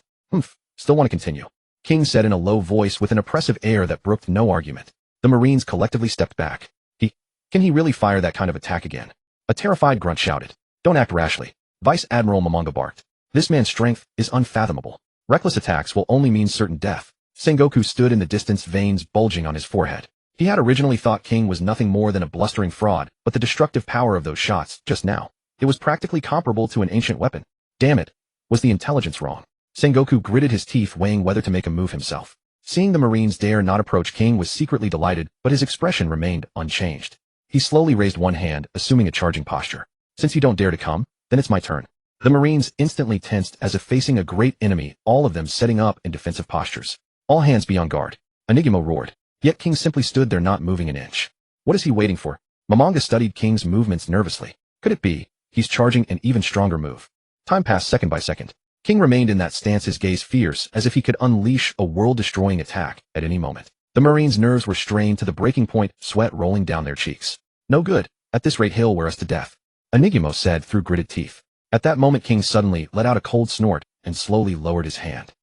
A: Still want to continue? King said in a low voice with an oppressive air that brooked no argument. The Marines collectively stepped back. Can he really fire that kind of attack again? A terrified grunt shouted. Don't act rashly. Vice Admiral Momonga barked. This man's strength is unfathomable. Reckless attacks will only mean certain death. Sengoku stood in the distance, veins bulging on his forehead. He had originally thought King was nothing more than a blustering fraud, but the destructive power of those shots, just now, it was practically comparable to an ancient weapon. Damn it. Was the intelligence wrong? Sengoku gritted his teeth, weighing whether to make a move himself. Seeing the Marines dare not approach, King was secretly delighted, but his expression remained unchanged. He slowly raised one hand, assuming a charging posture. Since you don't dare to come, then it's my turn. The Marines instantly tensed as if facing a great enemy, all of them setting up in defensive postures. All hands be on guard. Enigmo roared. Yet King simply stood there, not moving an inch. What is he waiting for? Momonga studied King's movements nervously. Could it be he's charging an even stronger move? Time passed second by second. King remained in that stance, his gaze fierce, as if he could unleash a world-destroying attack at any moment. The Marines' nerves were strained to the breaking point, sweat rolling down their cheeks. No good. At this rate he'll wear us to death, Enigmo said through gritted teeth. At that moment King suddenly let out a cold snort and slowly lowered his hand.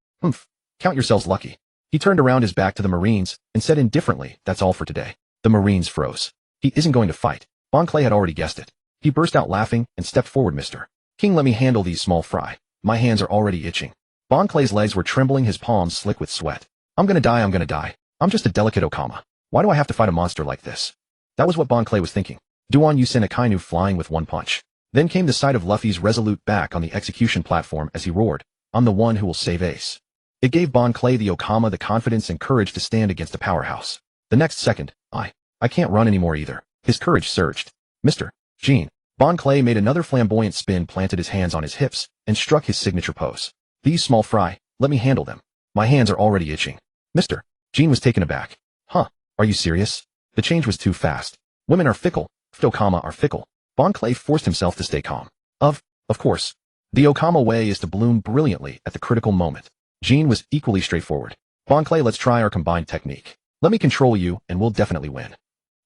A: Count yourselves lucky. He turned around his back to the Marines and said indifferently, that's all for today. The Marines froze. He isn't going to fight. Bon Clay had already guessed it. He burst out laughing and stepped forward. Mr. King, let me handle these small fry. My hands are already itching. Bon Clay's legs were trembling, his palms slick with sweat. I'm gonna die. I'm just a delicate Okama. Why do I have to fight a monster like this? That was what Bon Clay was thinking. Duan Yusen Akainu flying with one punch. Then came the sight of Luffy's resolute back on the execution platform as he roared, I'm the one who will save Ace. It gave Bon Clay the Okama the confidence and courage to stand against a powerhouse. The next second, I can't run anymore either. His courage surged. Mr. Jean, Bon Clay made another flamboyant spin, planted his hands on his hips, and struck his signature pose. These small fry, let me handle them. My hands are already itching. Mister. Jean was taken aback. Huh, are you serious? The change was too fast. Women are fickle. Okama are fickle. Bon Clay forced himself to stay calm. Of course. The Okama way is to bloom brilliantly at the critical moment. Jean was equally straightforward. Bon Clay, let's try our combined technique. Let me control you, and we'll definitely win.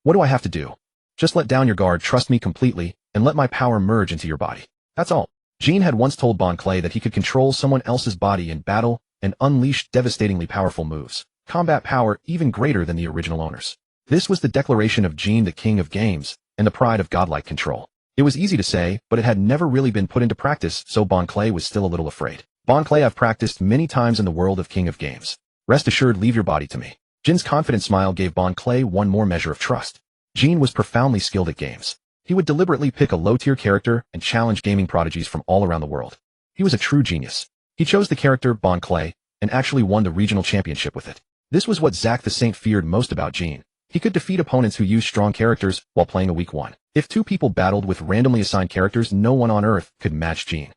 A: What do I have to do? Just let down your guard, trust me completely, and let my power merge into your body. That's all. Jean had once told Bon Clay that he could control someone else's body in battle and unleash devastatingly powerful moves. Combat power even greater than the original owners. This was the declaration of Jean, the king of games, and the pride of godlike control. It was easy to say, but it had never really been put into practice, so Bon Clay was still a little afraid. Bon Clay, I've practiced many times in the world of king of games. Rest assured, leave your body to me. Jin's confident smile gave Bon Clay one more measure of trust. Jean was profoundly skilled at games. He would deliberately pick a low-tier character and challenge gaming prodigies from all around the world. He was a true genius. He chose the character Bon Clay and actually won the regional championship with it. This was what Zack the Saint feared most about Jean. He could defeat opponents who used strong characters while playing a weak one. If two people battled with randomly assigned characters, no one on Earth could match Jean.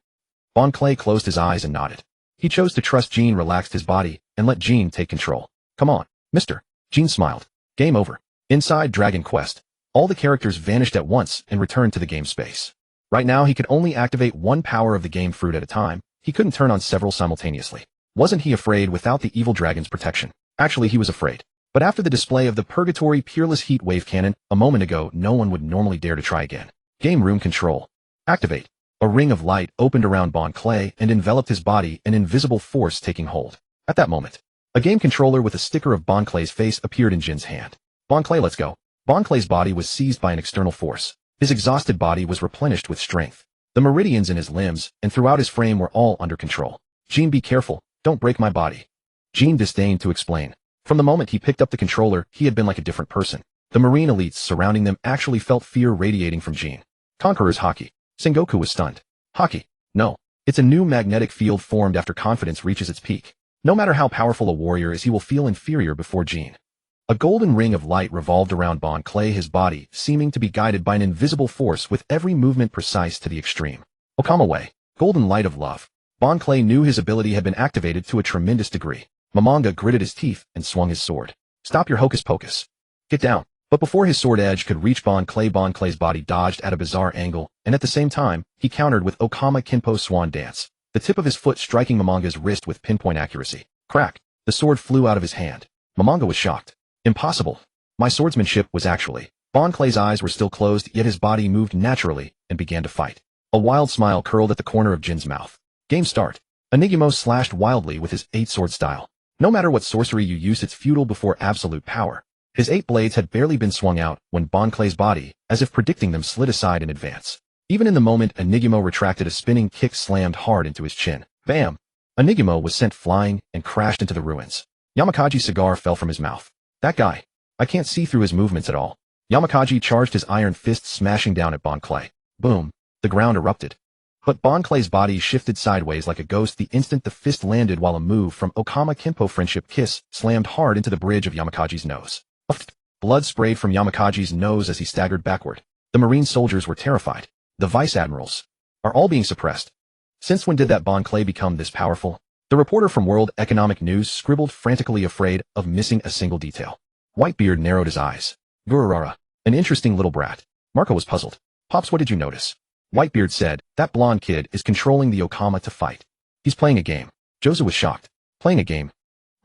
A: Bon Clay closed his eyes and nodded. He chose to trust Jean, relaxed his body, and let Jean take control. Come on, mister. Jean smiled. Game over. Inside Dragon Quest, all the characters vanished at once and returned to the game space. Right now he could only activate one power of the game fruit at a time. He couldn't turn on several simultaneously. Wasn't he afraid without the evil dragon's protection? Actually, he was afraid. But after the display of the Purgatory Peerless Heat Wave Cannon a moment ago, no one would normally dare to try again. Game room control. Activate. A ring of light opened around Bon Clay and enveloped his body, an invisible force taking hold. At that moment, a game controller with a sticker of Bon Clay's face appeared in Jin's hand. Bon Clay, let's go. Bon Clay's body was seized by an external force. His exhausted body was replenished with strength. The meridians in his limbs and throughout his frame were all under control. Jean, be careful. Don't break my body. Jean disdained to explain. From the moment he picked up the controller, he had been like a different person. The marine elites surrounding them actually felt fear radiating from Jean. Conqueror's Haki. Sengoku was stunned. Haki. No. It's a new magnetic field formed after confidence reaches its peak. No matter how powerful a warrior is, he will feel inferior before Jean. A golden ring of light revolved around Bon Clay, his body seeming to be guided by an invisible force with every movement precise to the extreme. Okama way. Golden light of love. Bon Clay knew his ability had been activated to a tremendous degree. Momonga gritted his teeth and swung his sword. Stop your hocus pocus. Get down. But before his sword edge could reach Bon Clay's body dodged at a bizarre angle, and at the same time, he countered with Okama Kinpo Swan Dance, the tip of his foot striking Momonga's wrist with pinpoint accuracy. Crack. The sword flew out of his hand. Momonga was shocked. Impossible. My swordsmanship was actually. Bon Clay's eyes were still closed, yet his body moved naturally and began to fight. A wild smile curled at the corner of Jin's mouth. Game start. Enigmo slashed wildly with his 8-sword style. No matter what sorcery you use, it's futile before absolute power. His 8 blades had barely been swung out when Bon Clay's body, as if predicting them, slid aside in advance. Even in the moment Enigmo retracted, a spinning kick slammed hard into his chin. Bam! Enigmo was sent flying and crashed into the ruins. Yamakaji's cigar fell from his mouth. That guy. I can't see through his movements at all. Yamakaji charged his iron fist, smashing down at Bon Clay. Boom. The ground erupted. But Bon Clay's body shifted sideways like a ghost the instant the fist landed, while a move from Okama Kinpo Friendship Kiss slammed hard into the bridge of Yamakaji's nose. Blood sprayed from Yamakaji's nose as he staggered backward. The marine soldiers were terrified. The vice admirals are all being suppressed. Since when did that Bon Clay become this powerful? The reporter from World Economic News scribbled frantically, afraid of missing a single detail. Whitebeard narrowed his eyes. Gururara. An interesting little brat. Marco was puzzled. Pops, what did you notice? Whitebeard said, that blonde kid is controlling the Okama to fight. He's playing a game. Jozu was shocked. Playing a game?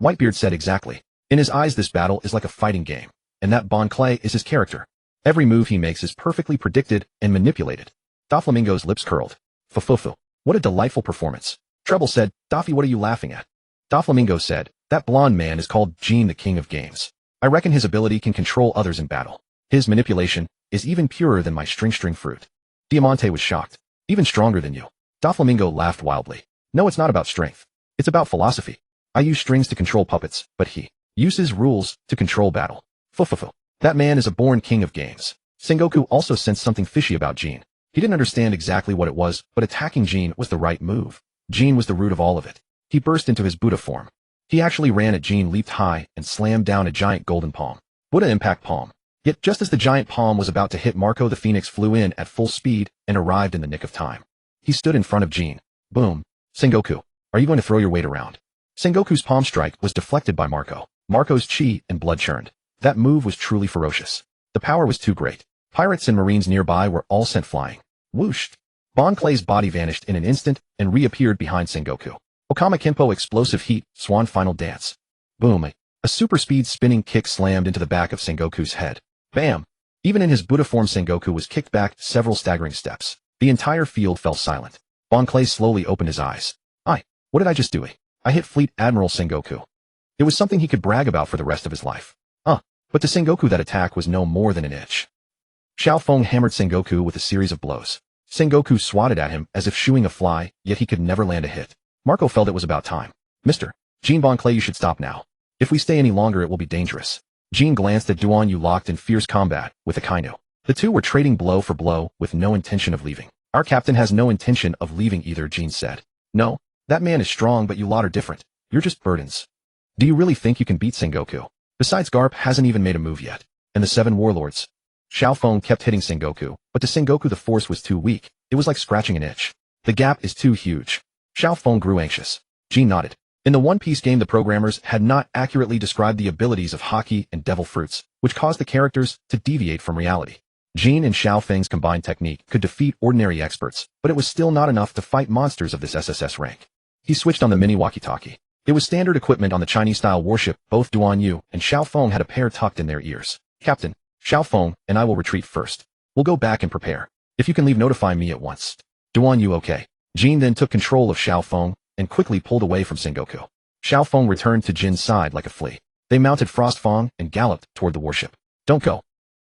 A: Whitebeard said, exactly. In his eyes, this battle is like a fighting game. And that Bon Clay is his character. Every move he makes is perfectly predicted and manipulated. Doflamingo's lips curled. Fufufu. What a delightful performance. Treble said, Doffy, what are you laughing at? Doflamingo said, that blonde man is called Jean, the king of games. I reckon his ability can control others in battle. His manipulation is even purer than my string fruit. Diamante was shocked. Even stronger than you. Doflamingo laughed wildly. No, it's not about strength. It's about philosophy. I use strings to control puppets, but he uses rules to control battle. Fufufu. That man is a born king of games. Sengoku also sensed something fishy about Jean. He didn't understand exactly what it was, but attacking Jean was the right move. Jean was the root of all of it. He burst into his Buddha form. He actually ran at Jean, leaped high, and slammed down a giant golden palm. Buddha impact palm. Yet just as the giant palm was about to hit Marco, the Phoenix flew in at full speed and arrived in the nick of time. He stood in front of Jean. Boom. Sengoku, are you going to throw your weight around? Sengoku's palm strike was deflected by Marco. Marco's chi and blood churned. That move was truly ferocious. The power was too great. Pirates and marines nearby were all sent flying. Whoosh! Bon Clay's body vanished in an instant and reappeared behind Sengoku. Okama Kenpo explosive heat, swan final dance. Boom! A super speed spinning kick slammed into the back of Sengoku's head. Bam! Even in his Buddha form, Sengoku was kicked back several staggering steps. The entire field fell silent. Bon Clay slowly opened his eyes. What did I just do? I hit Fleet Admiral Sengoku. It was something he could brag about for the rest of his life. But to Sengoku that attack was no more than an itch. Xiao Feng hammered Sengoku with a series of blows. Sengoku swatted at him as if shooing a fly, yet he could never land a hit. Marco felt it was about time. Mr. Jean Bon Clay, you should stop now. If we stay any longer it will be dangerous. Jean glanced at Duan Yu, locked in fierce combat with Akainu. The two were trading blow for blow with no intention of leaving. Our captain has no intention of leaving either, Jean said. No, that man is strong, but you lot are different. You're just burdens. Do you really think you can beat Sengoku? Besides, Garp hasn't even made a move yet. And the 7 warlords. Xiao Feng kept hitting Sengoku, but to Sengoku the force was too weak. It was like scratching an itch. The gap is too huge. Xiao Feng grew anxious. Jean nodded. In the One Piece game, the programmers had not accurately described the abilities of Haki and Devil Fruits, which caused the characters to deviate from reality. Jean and Xiao Feng's combined technique could defeat ordinary experts, but it was still not enough to fight monsters of this SSS rank. He switched on the mini walkie-talkie. It was standard equipment on the Chinese-style warship. Both Duan Yu and Xiao Feng had a pair tucked in their ears. Captain, Xiao Feng and I will retreat first. We'll go back and prepare. If you can leave, notify me at once. Duan Yu, okay. Jean then took control of Xiao Feng and quickly pulled away from Sengoku. Xiao Feng returned to Jin's side like a flea. They mounted Frost Fang and galloped toward the warship. Don't go.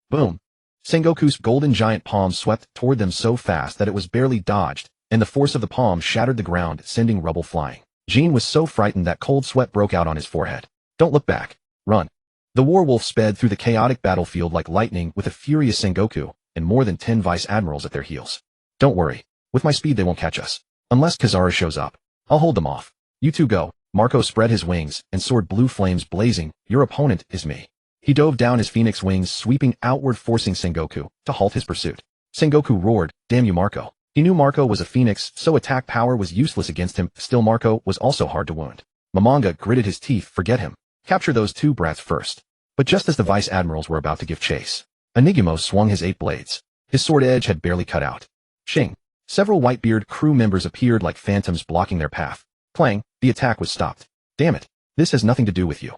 A: Boom. Sengoku's golden giant palm swept toward them so fast that it was barely dodged, and the force of the palm shattered the ground, sending rubble flying. Jean was so frightened that cold sweat broke out on his forehead. Don't look back. Run. The warwolf sped through the chaotic battlefield like lightning with a furious Sengoku and more than 10 vice admirals at their heels. Don't worry. With my speed they won't catch us. Unless Kizaru shows up. I'll hold them off. You two go. Marco spread his wings and soared, blue flames blazing. Your opponent is me. He dove down, his phoenix wings sweeping outward, forcing Sengoku to halt his pursuit. Sengoku roared, damn you Marco. He knew Marco was a phoenix, so attack power was useless against him. Still, Marco was also hard to wound. Momonga gritted his teeth. Forget him. Capture those 2 brats first. But just as the vice admirals were about to give chase, Enigmo swung his 8 blades. His sword edge had barely cut out. Shing. Several Whitebeard crew members appeared like phantoms, blocking their path. Clang, the attack was stopped. Damn it. This has nothing to do with you.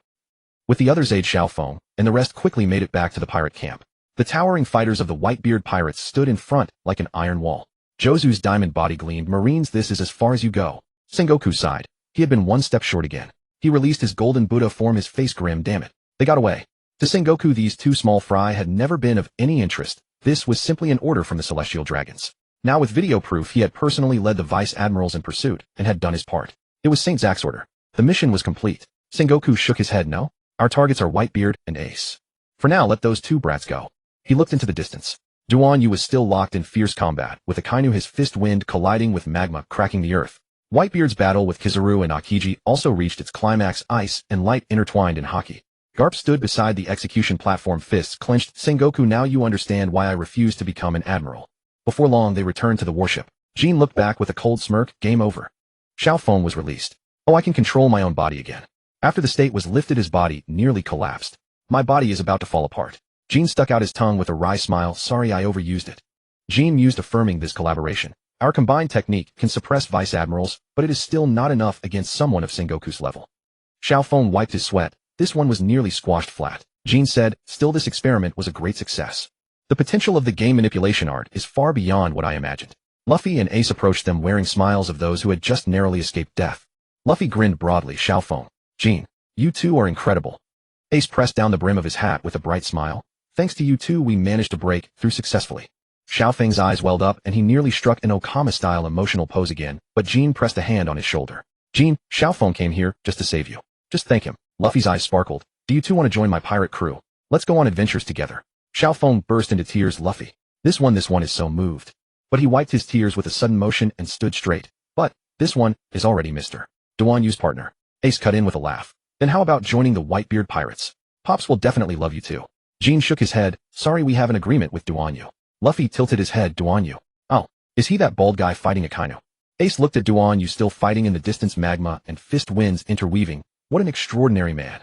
A: With the others, aid Xiao Feng, and the rest quickly made it back to the pirate camp. The towering fighters of the Whitebeard pirates stood in front like an iron wall. Josu's diamond body gleamed. Marines, this is as far as you go. Sengoku sighed. He had been one step short again. He released his golden Buddha form, his face grim. Damn it. They got away. To Sengoku, these 2 small fry had never been of any interest. This was simply an order from the celestial dragons. Now, with video proof, he had personally led the vice admirals in pursuit and had done his part. It was Saint Zack's order. The mission was complete. Sengoku shook his head. No. Our targets are Whitebeard and Ace. For now, let those 2 brats go. He looked into the distance. Duan Yu was still locked in fierce combat, with Akainu, his fist wind colliding with magma, cracking the earth. Whitebeard's battle with Kizaru and Akiji also reached its climax, ice and light intertwined in Haki. Garp stood beside the execution platform, fists clenched. Sengoku, now you understand why I refused to become an admiral. Before long, they returned to the warship. Jean looked back with a cold smirk. Game over. Xiao Feng was released. Oh, I can control my own body again. After the state was lifted, his body nearly collapsed. My body is about to fall apart. Jean stuck out his tongue with a wry smile. Sorry, I overused it. Jean mused, affirming this collaboration. Our combined technique can suppress vice admirals, but it is still not enough against someone of Sengoku's level. Xiao Feng wiped his sweat. This one was nearly squashed flat. Jean said, still, this experiment was a great success. The potential of the game manipulation art is far beyond what I imagined. Luffy and Ace approached them, wearing smiles of those who had just narrowly escaped death. Luffy grinned broadly. Xiao Feng, Jean, you two are incredible. Ace pressed down the brim of his hat with a bright smile. Thanks to you two, we managed to break through successfully. Xiao Feng's eyes welled up and he nearly struck an Okama-style emotional pose again, but Jean pressed a hand on his shoulder. Jean, Xiao Feng came here just to save you. Just thank him. Luffy's eyes sparkled. Do you two want to join my pirate crew? Let's go on adventures together. Xiao Feng burst into tears. Luffy. This one is so moved. But he wiped his tears with a sudden motion and stood straight. But, this one is already Mr. Duan Yu's partner. Ace cut in with a laugh. Then how about joining the Whitebeard pirates? Pops will definitely love you too. Jean shook his head. Sorry, we have an agreement with Duan Yu. Luffy tilted his head. Duan Yu. Oh, is he that bald guy fighting Akainu? Ace looked at Duan Yu still fighting in the distance, magma and fist winds interweaving. What an extraordinary man.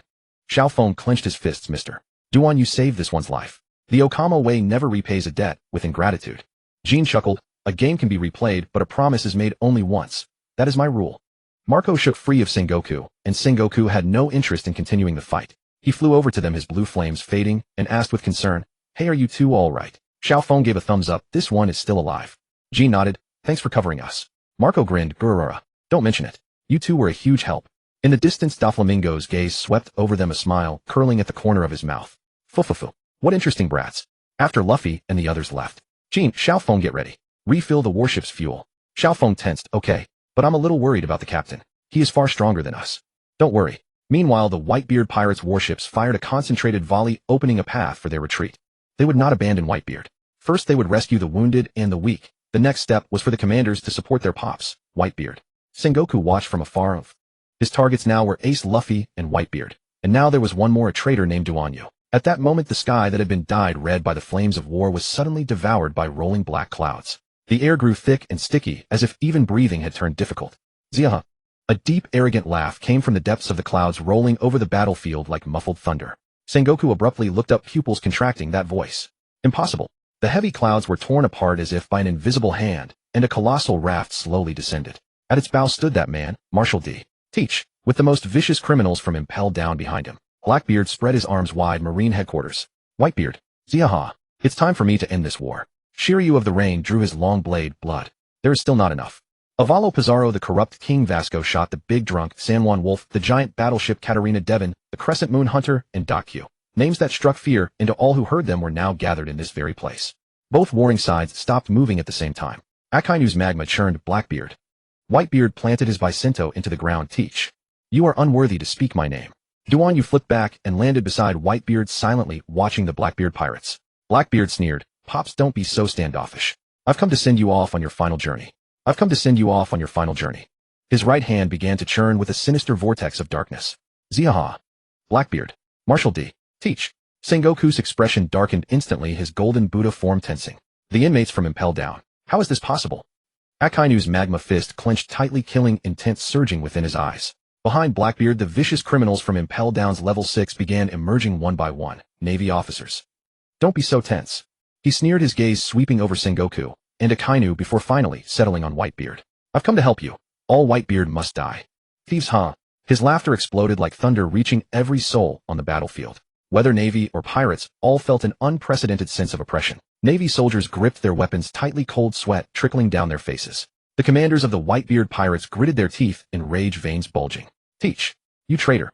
A: Xiao Feng clenched his fists. Mr. Duan Yu saved this one's life. The Okama way never repays a debt with ingratitude. Jean chuckled. A game can be replayed, but a promise is made only once. That is my rule. Marco shook free of Sengoku, and Sengoku had no interest in continuing the fight. He flew over to them, his blue flames fading, and asked with concern, Hey, are you two all right? Xiao Feng gave a thumbs up. This one is still alive. Jean nodded. Thanks for covering us. Marco grinned. Gurura. Don't mention it. You two were a huge help. In the distance, Doflamingo's gaze swept over them, a smile curling at the corner of his mouth. Fufufu. What interesting brats. After Luffy and the others left. Jean, Xiao Feng, get ready. Refill the warship's fuel. Xiao Feng tensed. Okay, but I'm a little worried about the captain. He is far stronger than us. Don't worry. Meanwhile, the Whitebeard pirates' warships fired a concentrated volley, opening a path for their retreat. They would not abandon Whitebeard. First, they would rescue the wounded and the weak. The next step was for the commanders to support their pops, Whitebeard. Sengoku watched from afar. His targets now were Ace, Luffy, and Whitebeard. And now there was one more, a traitor named Duan Yu. At that moment, the sky that had been dyed red by the flames of war was suddenly devoured by rolling black clouds. The air grew thick and sticky, as if even breathing had turned difficult. Ziaha. A deep, arrogant laugh came from the depths of the clouds, rolling over the battlefield like muffled thunder. Sengoku abruptly looked up, pupils contracting. That voice. Impossible. The heavy clouds were torn apart as if by an invisible hand, and a colossal raft slowly descended. At its bow stood that man, Marshal D. Teach, with the most vicious criminals from Impel Down behind him. Blackbeard spread his arms wide. Marine headquarters. Whitebeard. Ziaha. It's time for me to end this war. Shiryu of the Rain drew his long blade. Blood. There is still not enough. Avalo Pizarro, the corrupt King Vasco shot the big drunk San Juan Wolf, the giant battleship Katarina Devon, the Crescent Moon Hunter, and Dakyu. Names that struck fear into all who heard them were now gathered in this very place. Both warring sides stopped moving at the same time. Akainu's magma churned. Blackbeard. Whitebeard planted his bicinto into the ground. Teach. You are unworthy to speak my name. Duan Yu flipped back and landed beside Whitebeard, silently watching the Blackbeard pirates. Blackbeard sneered. Pops, don't be so standoffish. I've come to send you off on your final journey. I've come to send you off on your final journey. His right hand began to churn with a sinister vortex of darkness. Ziaha. Blackbeard. Marshal D. Teach. Sengoku's expression darkened instantly, his golden Buddha form tensing. The inmates from Impel Down. How is this possible? Akainu's magma fist clenched tightly, killing intent surging within his eyes. Behind Blackbeard, the vicious criminals from Impel Down's level 6 began emerging one by one. Navy officers. Don't be so tense. He sneered, his gaze sweeping over Sengoku and Akainu before finally settling on Whitebeard. I've come to help you. All Whitebeard must die. Thieves, huh? His laughter exploded like thunder, reaching every soul on the battlefield. Whether Navy or pirates, all felt an unprecedented sense of oppression. Navy soldiers gripped their weapons tightly, cold sweat trickling down their faces. The commanders of the Whitebeard pirates gritted their teeth in rage, veins bulging. Teach. You traitor.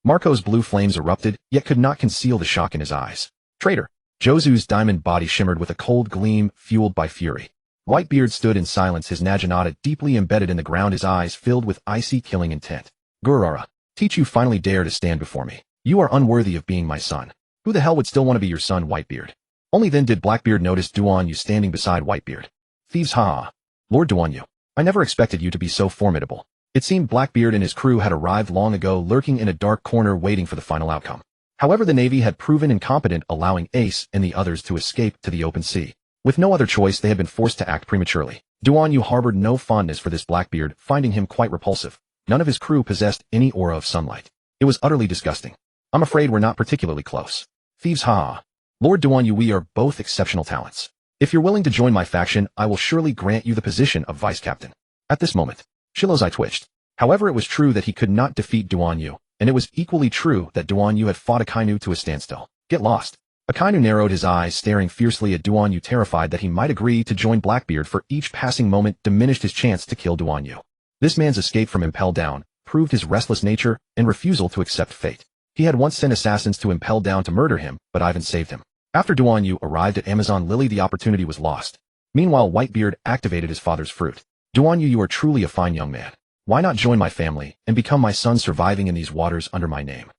A: Marco's blue flames erupted, yet could not conceal the shock in his eyes. Traitor. Josu's diamond body shimmered with a cold gleam, fueled by fury. Whitebeard stood in silence, his naginata deeply embedded in the ground, his eyes filled with icy, killing intent. Gurara. Teach, you finally dare to stand before me. You are unworthy of being my son. Who the hell would still want to be your son, Whitebeard? Only then did Blackbeard notice Duan Yu standing beside Whitebeard. Thieves, ha! Lord Duan Yu. I never expected you to be so formidable. It seemed Blackbeard and his crew had arrived long ago, lurking in a dark corner waiting for the final outcome. However, the Navy had proven incompetent, allowing Ace and the others to escape to the open sea. With no other choice, they had been forced to act prematurely. Duan Yu harbored no fondness for this Blackbeard, finding him quite repulsive. None of his crew possessed any aura of sunlight. It was utterly disgusting. I'm afraid we're not particularly close. Thieves, ha! Lord Duan Yu, we are both exceptional talents. If you're willing to join my faction, I will surely grant you the position of vice captain. At this moment, Shilo's eye twitched. However, it was true that he could not defeat Duan Yu, and it was equally true that Duan Yu had fought Akainu to a standstill. Get lost. Akainu narrowed his eyes, staring fiercely at Duan Yu, terrified that he might agree to join Blackbeard, for each passing moment diminished his chance to kill Duan Yu. This man's escape from Impel Down proved his restless nature and refusal to accept fate. He had once sent assassins to Impel Down to murder him, but Ivan saved him. After Duan Yu arrived at Amazon Lily, the opportunity was lost. Meanwhile, Whitebeard activated his father's fruit. Duan Yu, you are truly a fine young man. Why not join my family and become my son, surviving in these waters under my name?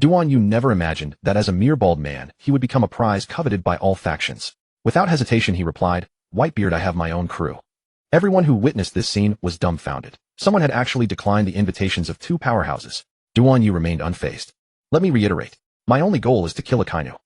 A: Duan Yu never imagined that as a mere bald man, he would become a prize coveted by all factions. Without hesitation, he replied, Whitebeard, I have my own crew. Everyone who witnessed this scene was dumbfounded. Someone had actually declined the invitations of two powerhouses. Duan Yu remained unfazed. Let me reiterate. My only goal is to kill Akainu.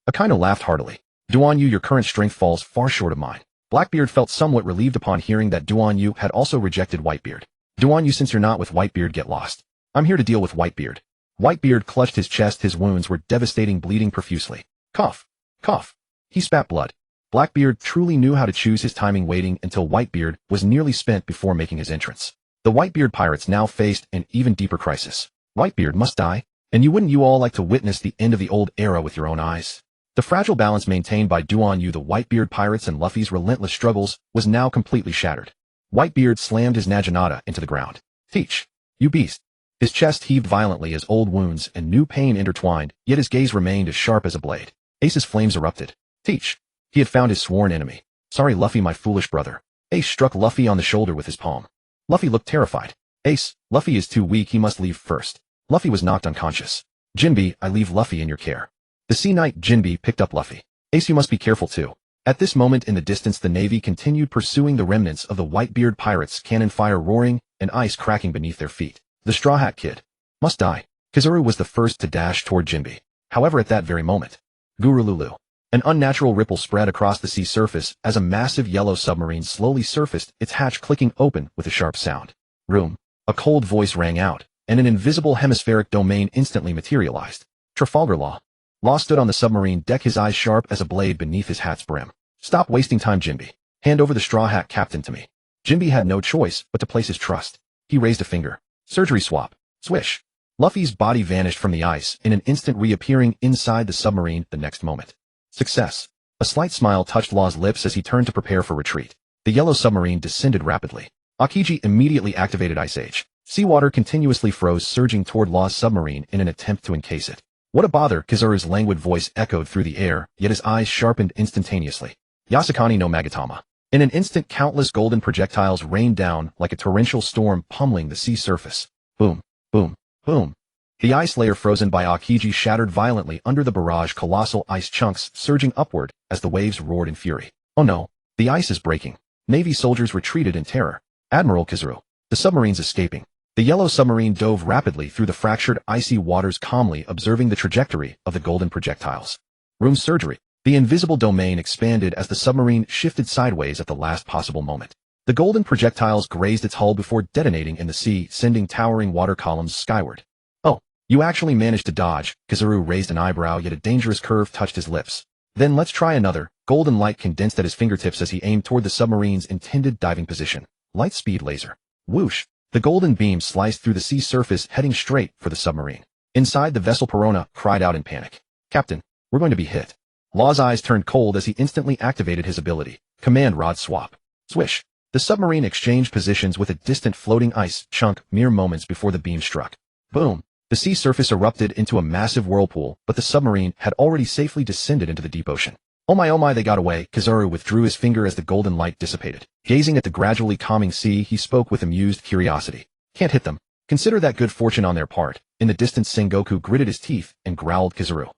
A: Akainu laughed heartily. Duan Yu, your current strength falls far short of mine. Blackbeard felt somewhat relieved upon hearing that Duan Yu had also rejected Whitebeard. Duan Yu, since you're not with Whitebeard, get lost. I'm here to deal with Whitebeard. Whitebeard clutched his chest, his wounds were devastating, bleeding profusely. Cough. Cough. He spat blood. Blackbeard truly knew how to choose his timing, waiting until Whitebeard was nearly spent before making his entrance. The Whitebeard pirates now faced an even deeper crisis. Whitebeard must die, and wouldn't you all like to witness the end of the old era with your own eyes? The fragile balance maintained by Duan Yu, the Whitebeard pirates, and Luffy's relentless struggles was now completely shattered. Whitebeard slammed his Naginata into the ground. Teach, you beast. His chest heaved violently as old wounds and new pain intertwined, yet his gaze remained as sharp as a blade. Ace's flames erupted. Teach. He had found his sworn enemy. Sorry, Luffy, my foolish brother. Ace struck Luffy on the shoulder with his palm. Luffy looked terrified. Ace, Luffy is too weak, he must leave first. Luffy was knocked unconscious. Jinbe, I leave Luffy in your care. The Sea Knight Jinbe picked up Luffy. Ace, you must be careful too. At this moment in the distance, the Navy continued pursuing the remnants of the Whitebeard pirates, cannon fire roaring and ice cracking beneath their feet. The Straw Hat Kid must die. Kizaru was the first to dash toward Jinbe. However, at that very moment, Gurululu. An unnatural ripple spread across the sea surface as a massive yellow submarine slowly surfaced, its hatch clicking open with a sharp sound. Room. A cold voice rang out, and an invisible hemispheric domain instantly materialized. Trafalgar Law. Law stood on the submarine deck, his eyes sharp as a blade beneath his hat's brim. Stop wasting time, Jinbe. Hand over the Straw Hat Captain to me. Jinbe had no choice but to place his trust. He raised a finger. Surgery swap. Swish. Luffy's body vanished from the ice, in an instant reappearing inside the submarine the next moment. Success. A slight smile touched Law's lips as he turned to prepare for retreat. The yellow submarine descended rapidly. Akiji immediately activated Ice Age. Seawater continuously froze, surging toward Law's submarine in an attempt to encase it. What a bother, Kizaru's languid voice echoed through the air, yet his eyes sharpened instantaneously. Yasakani no Magatama. In an instant, countless golden projectiles rained down like a torrential storm, pummeling the sea surface. Boom, boom, boom. The ice layer frozen by Akiji shattered violently under the barrage, colossal ice chunks surging upward as the waves roared in fury. Oh no, the ice is breaking. Navy soldiers retreated in terror. Admiral Kizaru. The submarine's escaping. The yellow submarine dove rapidly through the fractured icy waters, calmly observing the trajectory of the golden projectiles. Room surgery. The invisible domain expanded as the submarine shifted sideways at the last possible moment. The golden projectiles grazed its hull before detonating in the sea, sending towering water columns skyward. Oh, you actually managed to dodge. Kizaru raised an eyebrow, yet a dangerous curve touched his lips. Then let's try another. Golden light condensed at his fingertips as he aimed toward the submarine's intended diving position. Light speed laser. Whoosh. The golden beam sliced through the sea surface, heading straight for the submarine. Inside the vessel, Perona cried out in panic. Captain, we're going to be hit. Law's eyes turned cold as he instantly activated his ability. Command Rod Swap. Swish. The submarine exchanged positions with a distant floating ice chunk mere moments before the beam struck. Boom. The sea surface erupted into a massive whirlpool, but the submarine had already safely descended into the deep ocean. Oh my, they got away. Kizaru withdrew his finger as the golden light dissipated. Gazing at the gradually calming sea, he spoke with amused curiosity. Can't hit them. Consider that good fortune on their part. In the distance, Sengoku gritted his teeth and growled Kizaru.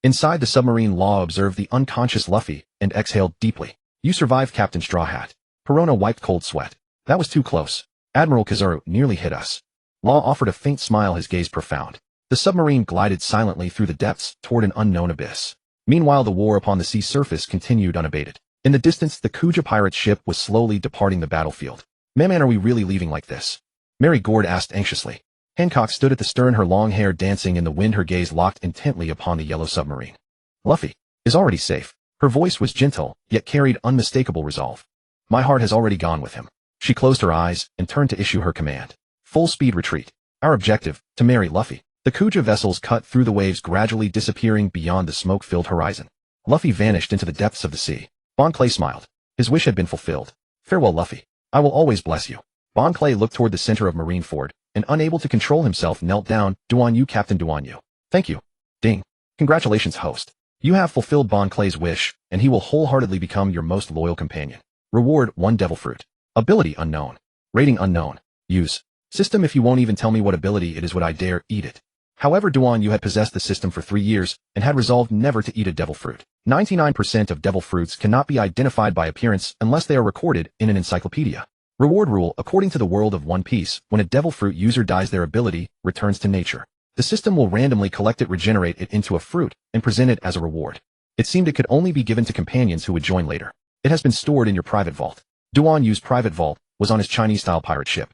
A: Inside the submarine, Law observed the unconscious Luffy and exhaled deeply. You survived, Captain Straw Hat. Perona wiped cold sweat. That was too close. Admiral Kizaru nearly hit us. Law offered a faint smile, his gaze profound. The submarine glided silently through the depths toward an unknown abyss. Meanwhile, the war upon the sea surface continued unabated. In the distance, the Kuja pirate ship was slowly departing the battlefield. Man, are we really leaving like this? Mary Gord asked anxiously. Hancock stood at the stern, her long hair dancing in the wind, her gaze locked intently upon the yellow submarine. Luffy is already safe. Her voice was gentle, yet carried unmistakable resolve. My heart has already gone with him. She closed her eyes and turned to issue her command. Full speed retreat. Our objective, to marry Luffy. The Kuja vessels cut through the waves, gradually disappearing beyond the smoke-filled horizon. Luffy vanished into the depths of the sea. Bon Clay smiled. His wish had been fulfilled. Farewell, Luffy. I will always bless you. Bon Clay looked toward the center of Marineford, and unable to control himself, knelt down. Duan Yu, Captain Duan Yu. Thank you. Ding. Congratulations, host. You have fulfilled Bon Clay's wish, and he will wholeheartedly become your most loyal companion. Reward 1 Devil Fruit. Ability unknown. Rating unknown. Use. System, if you won't even tell me what ability it is, would I dare eat it? However, Duan Yu had possessed the system for 3 years and had resolved never to eat a devil fruit. 99% of devil fruits cannot be identified by appearance unless they are recorded in an encyclopedia. Reward rule: according to the world of One Piece, when a devil fruit user dies, their ability returns to nature. The system will randomly collect it, regenerate it into a fruit, and present it as a reward. It seemed it could only be given to companions who would join later. It has been stored in your private vault. Duan Yu's private vault was on his Chinese-style pirate ship.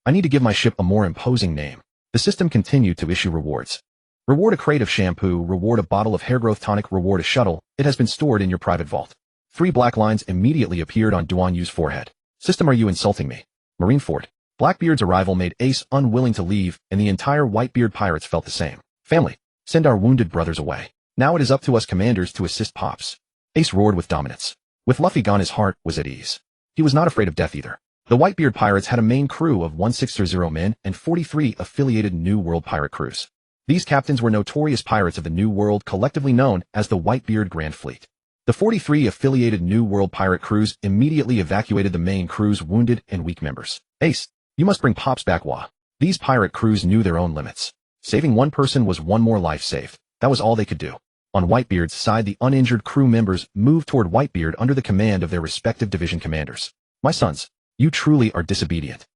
A: I need to give my ship a more imposing name. The system continued to issue rewards. Reward a crate of shampoo, reward a bottle of hair growth tonic, reward a shuttle. It has been stored in your private vault. 3 black lines immediately appeared on Duan Yu's forehead. System, are you insulting me? Marineford. Blackbeard's arrival made Ace unwilling to leave, and the entire Whitebeard pirates felt the same. Family, send our wounded brothers away. Now it is up to us commanders to assist Pops. Ace roared with dominance. With Luffy gone, his heart was at ease. He was not afraid of death either. The Whitebeard pirates had a main crew of 160 men and 43 affiliated New World pirate crews. These captains were notorious pirates of the New World, collectively known as the Whitebeard Grand Fleet. The 43 affiliated New World pirate crews immediately evacuated the main crew's wounded and weak members. Ace, you must bring Pops back, Wah. These pirate crews knew their own limits. Saving one person was one more life saved. That was all they could do. On Whitebeard's side, the uninjured crew members moved toward Whitebeard under the command of their respective division commanders. My sons, you truly are disobedient.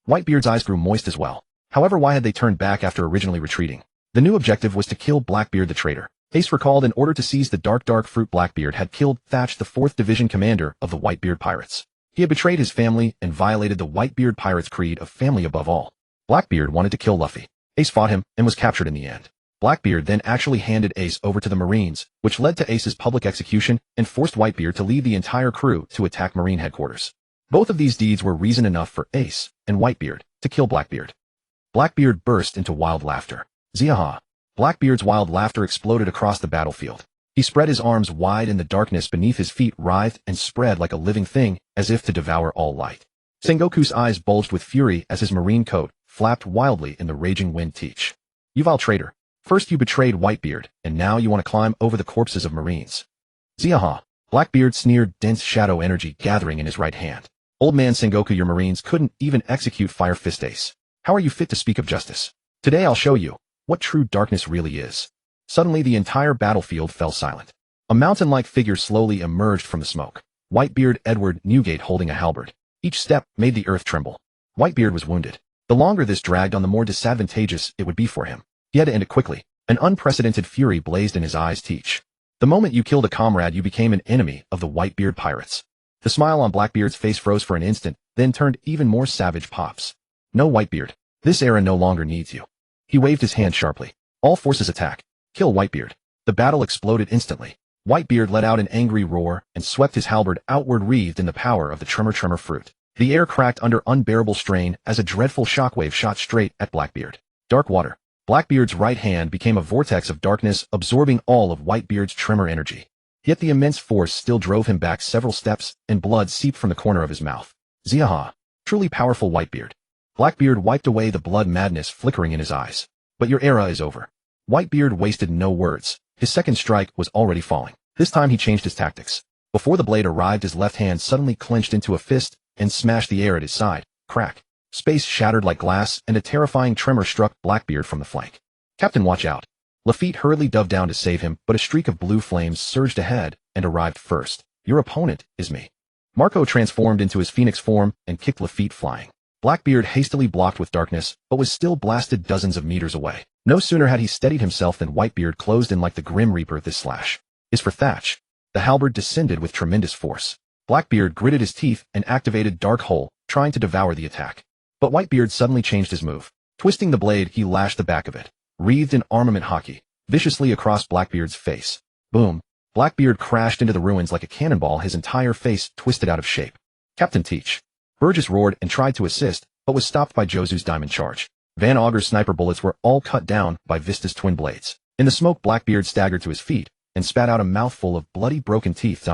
A: Whitebeard's eyes grew moist as well. However, why had they turned back after originally retreating? The new objective was to kill Blackbeard the traitor. Ace recalled in order to seize the dark fruit, Blackbeard had killed Thatch, the 4th Division commander of the Whitebeard pirates. He had betrayed his family and violated the Whitebeard pirates' creed of family above all. Blackbeard wanted to kill Luffy. Ace fought him and was captured in the end. Blackbeard then actually handed Ace over to the Marines, which led to Ace's public execution and forced Whitebeard to lead the entire crew to attack Marine headquarters. Both of these deeds were reason enough for Ace and Whitebeard to kill Blackbeard. Blackbeard burst into wild laughter. Ziaha! Blackbeard's wild laughter exploded across the battlefield. He spread his arms wide, and the darkness beneath his feet writhed and spread like a living thing, as if to devour all light. Sengoku's eyes bulged with fury as his marine coat flapped wildly in the raging wind. Teach. You vile traitor. First you betrayed Whitebeard, and now you want to climb over the corpses of Marines. Ziaha! Blackbeard sneered, dense shadow energy gathering in his right hand. Old man Sengoku, your Marines couldn't even execute Fire Fist Ace. How are you fit to speak of justice? Today I'll show you what true darkness really is. Suddenly the entire battlefield fell silent. A mountain-like figure slowly emerged from the smoke. Whitebeard Edward Newgate holding a halberd. Each step made the earth tremble. Whitebeard was wounded. The longer this dragged on, the more disadvantageous it would be for him. He had to end it quickly. An unprecedented fury blazed in his eyes. Teach. The moment you killed a comrade, you became an enemy of the Whitebeard pirates. The smile on Blackbeard's face froze for an instant, then turned even more savage. Pops. No, Whitebeard. This era no longer needs you. He waved his hand sharply. All forces attack. Kill Whitebeard. The battle exploded instantly. Whitebeard let out an angry roar and swept his halberd outward, wreathed in the power of the tremor fruit. The air cracked under unbearable strain as a dreadful shockwave shot straight at Blackbeard. Dark water. Blackbeard's right hand became a vortex of darkness, absorbing all of Whitebeard's tremor energy. Yet the immense force still drove him back several steps, and blood seeped from the corner of his mouth. Ziaha! Truly powerful Whitebeard. Blackbeard wiped away the blood madness flickering in his eyes. But your era is over. Whitebeard wasted no words. His second strike was already falling. This time he changed his tactics. Before the blade arrived, his left hand suddenly clenched into a fist and smashed the air at his side. Crack. Space shattered like glass, and a terrifying tremor struck Blackbeard from the flank. Captain, watch out. Lafitte hurriedly dove down to save him, but a streak of blue flames surged ahead and arrived first. Your opponent is me. Marco transformed into his phoenix form and kicked Lafitte flying. Blackbeard hastily blocked with darkness, but was still blasted dozens of meters away. No sooner had he steadied himself than Whitebeard closed in like the Grim Reaper. This slash is for Thatch. The halberd descended with tremendous force. Blackbeard gritted his teeth and activated Dark Hole, trying to devour the attack. But Whitebeard suddenly changed his move. Twisting the blade, he lashed the back of it, wreathed in armament hockey, viciously across Blackbeard's face. Boom! Blackbeard crashed into the ruins like a cannonball, his entire face twisted out of shape. Captain Teach. Burgess roared and tried to assist, but was stopped by Josu's diamond charge. Van Augur's sniper bullets were all cut down by Vista's twin blades. In the smoke, Blackbeard staggered to his feet and spat out a mouthful of bloody broken teeth.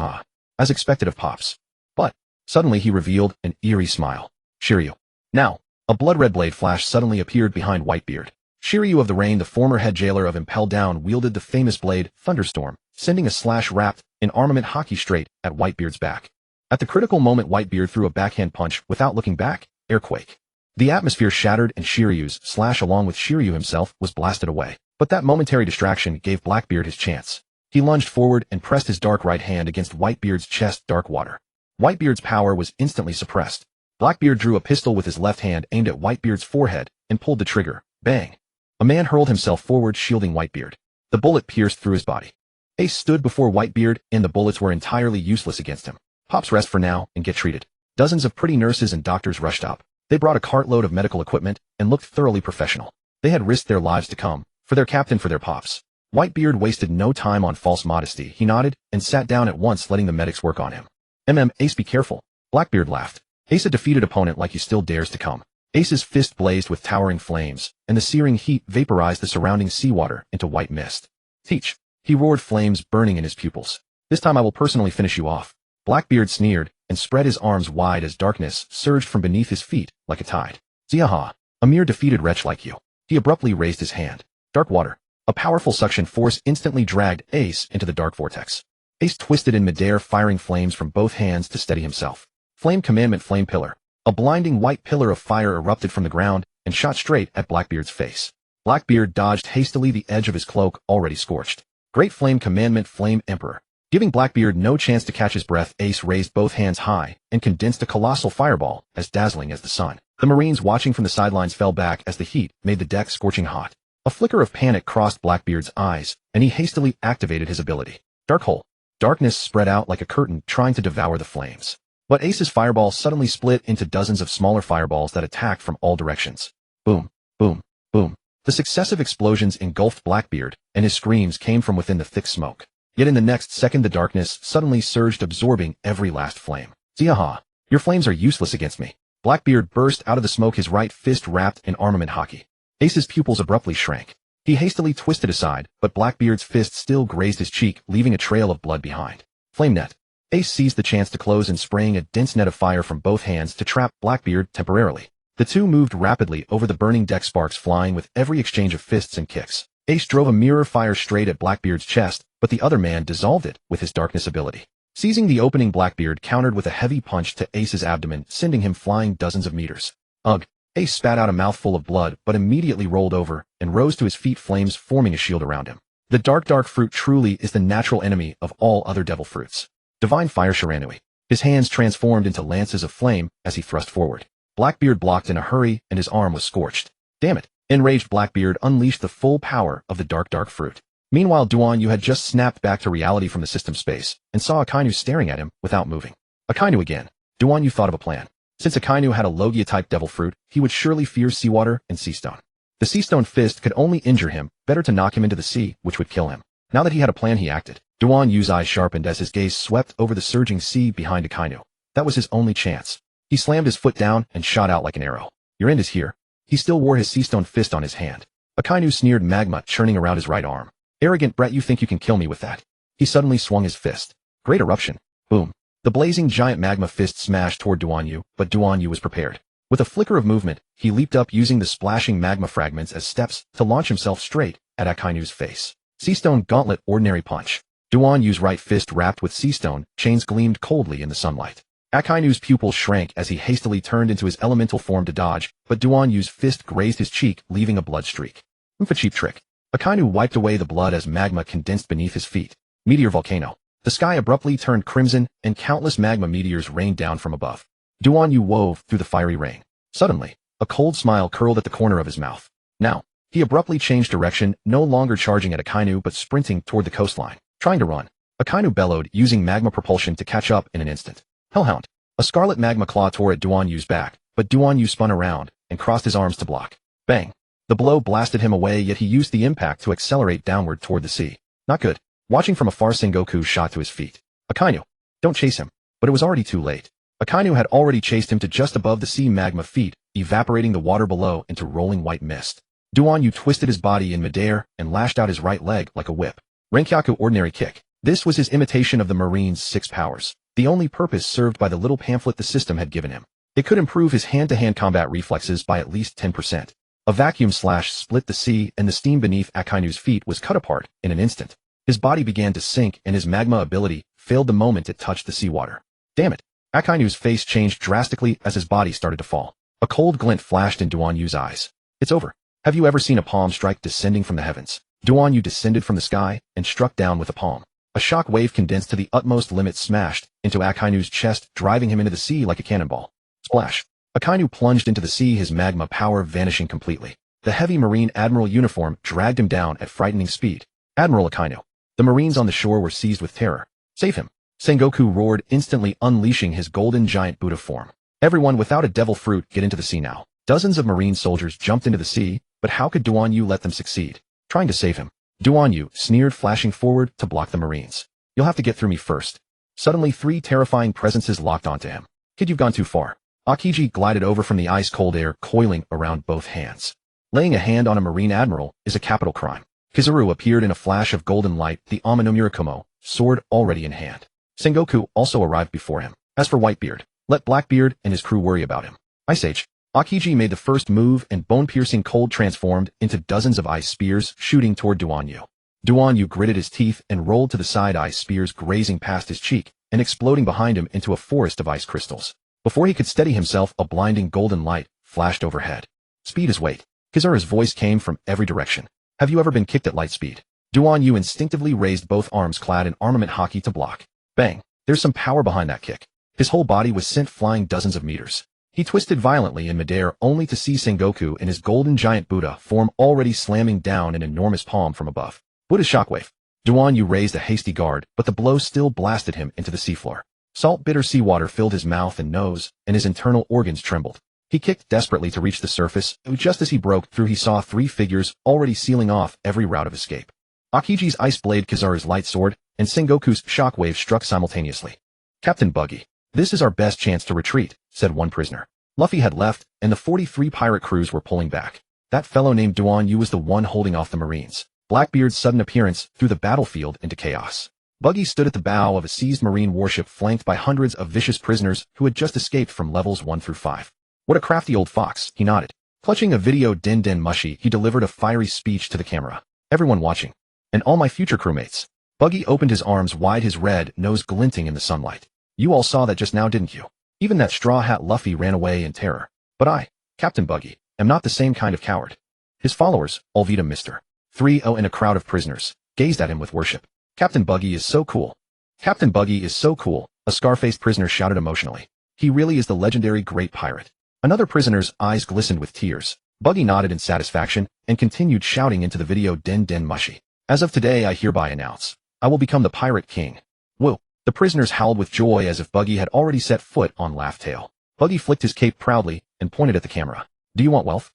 A: As expected of Pops. But suddenly he revealed an eerie smile. Shiryu. Now, a blood-red blade flash suddenly appeared behind Whitebeard. Shiryu of the Rain, the former head jailer of Impel Down, wielded the famous blade, Thunderstorm, sending a slash wrapped in armament hockey straight at Whitebeard's back. At the critical moment, Whitebeard threw a backhand punch without looking back. Airquake. The atmosphere shattered and Shiryu's slash, along with Shiryu himself, was blasted away. But that momentary distraction gave Blackbeard his chance. He lunged forward and pressed his dark right hand against Whitebeard's chest. Dark water. Whitebeard's power was instantly suppressed. Blackbeard drew a pistol with his left hand, aimed at Whitebeard's forehead, and pulled the trigger. Bang! A man hurled himself forward, shielding Whitebeard. The bullet pierced through his body. Ace stood before Whitebeard, and the bullets were entirely useless against him. Pops, rest for now and get treated. Dozens of pretty nurses and doctors rushed up. They brought a cartload of medical equipment and looked thoroughly professional. They had risked their lives to come, for their captain, for their Pops. Whitebeard wasted no time on false modesty. He nodded and sat down at once, letting the medics work on him. Ace, be careful. Blackbeard laughed. Ace, a defeated opponent like you still dares to come. Ace's fist blazed with towering flames, and the searing heat vaporized the surrounding seawater into white mist. Teach. He roared, flames burning in his pupils. This time I will personally finish you off. Blackbeard sneered and spread his arms wide as darkness surged from beneath his feet like a tide. Ziaha, a mere defeated wretch like you. He abruptly raised his hand. Dark water. A powerful suction force instantly dragged Ace into the dark vortex. Ace twisted in midair, firing flames from both hands to steady himself. Flame commandment, flame pillar. A blinding white pillar of fire erupted from the ground and shot straight at Blackbeard's face. Blackbeard dodged hastily, the edge of his cloak already scorched. Great flame commandment, flame emperor. Giving Blackbeard no chance to catch his breath, Ace raised both hands high and condensed a colossal fireball as dazzling as the sun. The Marines watching from the sidelines fell back as the heat made the deck scorching hot. A flicker of panic crossed Blackbeard's eyes, and he hastily activated his ability. Dark hole. Darkness spread out like a curtain, trying to devour the flames. But Ace's fireball suddenly split into dozens of smaller fireballs that attacked from all directions. Boom, boom, boom. The successive explosions engulfed Blackbeard, and his screams came from within the thick smoke. Yet in the next second the darkness suddenly surged, absorbing every last flame. Ziaha, your flames are useless against me. Blackbeard burst out of the smoke, his right fist wrapped in armament hockey. Ace's pupils abruptly shrank. He hastily twisted aside, but Blackbeard's fist still grazed his cheek, leaving a trail of blood behind. Flame net. Ace seized the chance to close and spraying a dense net of fire from both hands to trap Blackbeard temporarily. The two moved rapidly over the burning deck, sparks flying with every exchange of fists and kicks. Ace drove a mirror fire straight at Blackbeard's chest, but the other man dissolved it with his darkness ability. Seizing the opening, Blackbeard countered with a heavy punch to Ace's abdomen, sending him flying dozens of meters. Ugh! Ace spat out a mouthful of blood, but immediately rolled over and rose to his feet, flames forming a shield around him. The dark fruit truly is the natural enemy of all other devil fruits. Divine Fire Shiranui. His hands transformed into lances of flame as he thrust forward. Blackbeard blocked in a hurry, and his arm was scorched. Damn it! Enraged Blackbeard unleashed the full power of the dark fruit. Meanwhile, Duan Yu had just snapped back to reality from the system space and saw Akainu staring at him without moving. Akainu again. Duan Yu thought of a plan. Since Akainu had a Logia-type devil fruit, he would surely fear seawater and sea stone. The sea stone fist could only injure him, better to knock him into the sea, which would kill him. Now that he had a plan, he acted. Duan Yu's eyes sharpened as his gaze swept over the surging sea behind Akainu. That was his only chance. He slammed his foot down and shot out like an arrow. Your end is here. He still wore his sea stone fist on his hand. Akainu sneered, magma churning around his right arm. Arrogant brat, you think you can kill me with that? He suddenly swung his fist. Great eruption. Boom. The blazing giant magma fist smashed toward Duan Yu, but Duan Yu was prepared. With a flicker of movement, he leaped up, using the splashing magma fragments as steps to launch himself straight at Akainu's face. Seastone Gauntlet, ordinary punch. Duan Yu's right fist wrapped with seastone chains gleamed coldly in the sunlight. Akainu's pupils shrank as he hastily turned into his elemental form to dodge, but Duan Yu's fist grazed his cheek, leaving a blood streak. A cheap trick. Akainu wiped away the blood as magma condensed beneath his feet. Meteor volcano. The sky abruptly turned crimson, and countless magma meteors rained down from above. Duan Yu wove through the fiery rain. Suddenly, a cold smile curled at the corner of his mouth. Now, he abruptly changed direction, no longer charging at Akainu but sprinting toward the coastline. Trying to run. Akainu bellowed, using magma propulsion to catch up in an instant. Hellhound. A scarlet magma claw tore at Duan Yu's back, but Duan Yu spun around and crossed his arms to block. Bang. The blow blasted him away, yet he used the impact to accelerate downward toward the sea. Not good. Watching from afar, Sengoku shot to his feet. Akainu. Don't chase him. But it was already too late. Akainu had already chased him to just above the sea magma feet, evaporating the water below into rolling white mist. Duan Yu twisted his body in midair and lashed out his right leg like a whip. Renkyaku, ordinary kick. This was his imitation of the Marine's 6 powers, the only purpose served by the little pamphlet the system had given him. It could improve his hand-to-hand combat reflexes by at least 10%. A vacuum slash split the sea, and the steam beneath Akainu's feet was cut apart in an instant. His body began to sink, and his magma ability failed the moment it touched the seawater. Damn it! Akainu's face changed drastically as his body started to fall. A cold glint flashed in Duan Yu's eyes. It's over. Have you ever seen a palm strike descending from the heavens? Duan Yu descended from the sky and struck down with a palm. A shock wave condensed to the utmost limit smashed into Akainu's chest, driving him into the sea like a cannonball. Splash. Akainu plunged into the sea, his magma power vanishing completely. The heavy Marine Admiral uniform dragged him down at frightening speed. Admiral Akainu. The Marines on the shore were seized with terror. Save him! Sengoku roared, instantly unleashing his golden giant Buddha form. Everyone without a devil fruit get into the sea now. Dozens of Marine soldiers jumped into the sea, but how could Duan Yu let them succeed? Trying to save him. Duan Yu sneered, flashing forward to block the Marines. You'll have to get through me first. Suddenly 3 terrifying presences locked onto him. Kid, you've gone too far. Akiji glided over from the ice-cold air, coiling around both hands. Laying a hand on a Marine Admiral is a capital crime. Kizaru appeared in a flash of golden light, the Amino sword already in hand. Sengoku also arrived before him. As for Whitebeard, let Blackbeard and his crew worry about him. Ice Age. Akiji made the first move and bone-piercing cold transformed into dozens of ice spears shooting toward Duan Yu. Duan Yu gritted his teeth and rolled to the side, ice spears grazing past his cheek and exploding behind him into a forest of ice crystals. Before he could steady himself, a blinding golden light flashed overhead. Speed is weight. Kizaru's voice came from every direction. Have you ever been kicked at light speed? Duan Yu instinctively raised both arms clad in armament haki to block. Bang! There's some power behind that kick. His whole body was sent flying dozens of meters. He twisted violently in midair only to see Sengoku in his golden giant Buddha form already slamming down an enormous palm from above. Buddha's shockwave. Duan Yu raised a hasty guard, but the blow still blasted him into the seafloor. Salt bitter seawater filled his mouth and nose, and his internal organs trembled. He kicked desperately to reach the surface, and just as he broke through he saw 3 figures already sealing off every route of escape. Akiji's ice blade, Kizaru's light sword, and Sengoku's shockwave struck simultaneously. Captain Buggy. This is our best chance to retreat, said one prisoner. Luffy had left, and the 43 pirate crews were pulling back. That fellow named Duan Yu was the one holding off the Marines. Blackbeard's sudden appearance threw the battlefield into chaos. Buggy stood at the bow of a seized Marine warship flanked by hundreds of vicious prisoners who had just escaped from levels 1 through 5. What a crafty old fox, he nodded. Clutching a video Den Den Mushi, he delivered a fiery speech to the camera. Everyone watching. And all my future crewmates. Buggy opened his arms wide, his red nose glinting in the sunlight. You all saw that just now, didn't you? Even that straw hat Luffy ran away in terror. But I, Captain Buggy, am not the same kind of coward. His followers, Olvita Mr. 3-0 and a crowd of prisoners, gazed at him with worship. Captain Buggy is so cool. Captain Buggy is so cool, a scar-faced prisoner shouted emotionally. He really is the legendary great pirate. Another prisoner's eyes glistened with tears. Buggy nodded in satisfaction and continued shouting into the video Den Den Mushi. As of today, I hereby announce, I will become the Pirate King. Whoa! The prisoners howled with joy as if Buggy had already set foot on Laugh Tale. Buggy flicked his cape proudly and pointed at the camera. Do you want wealth?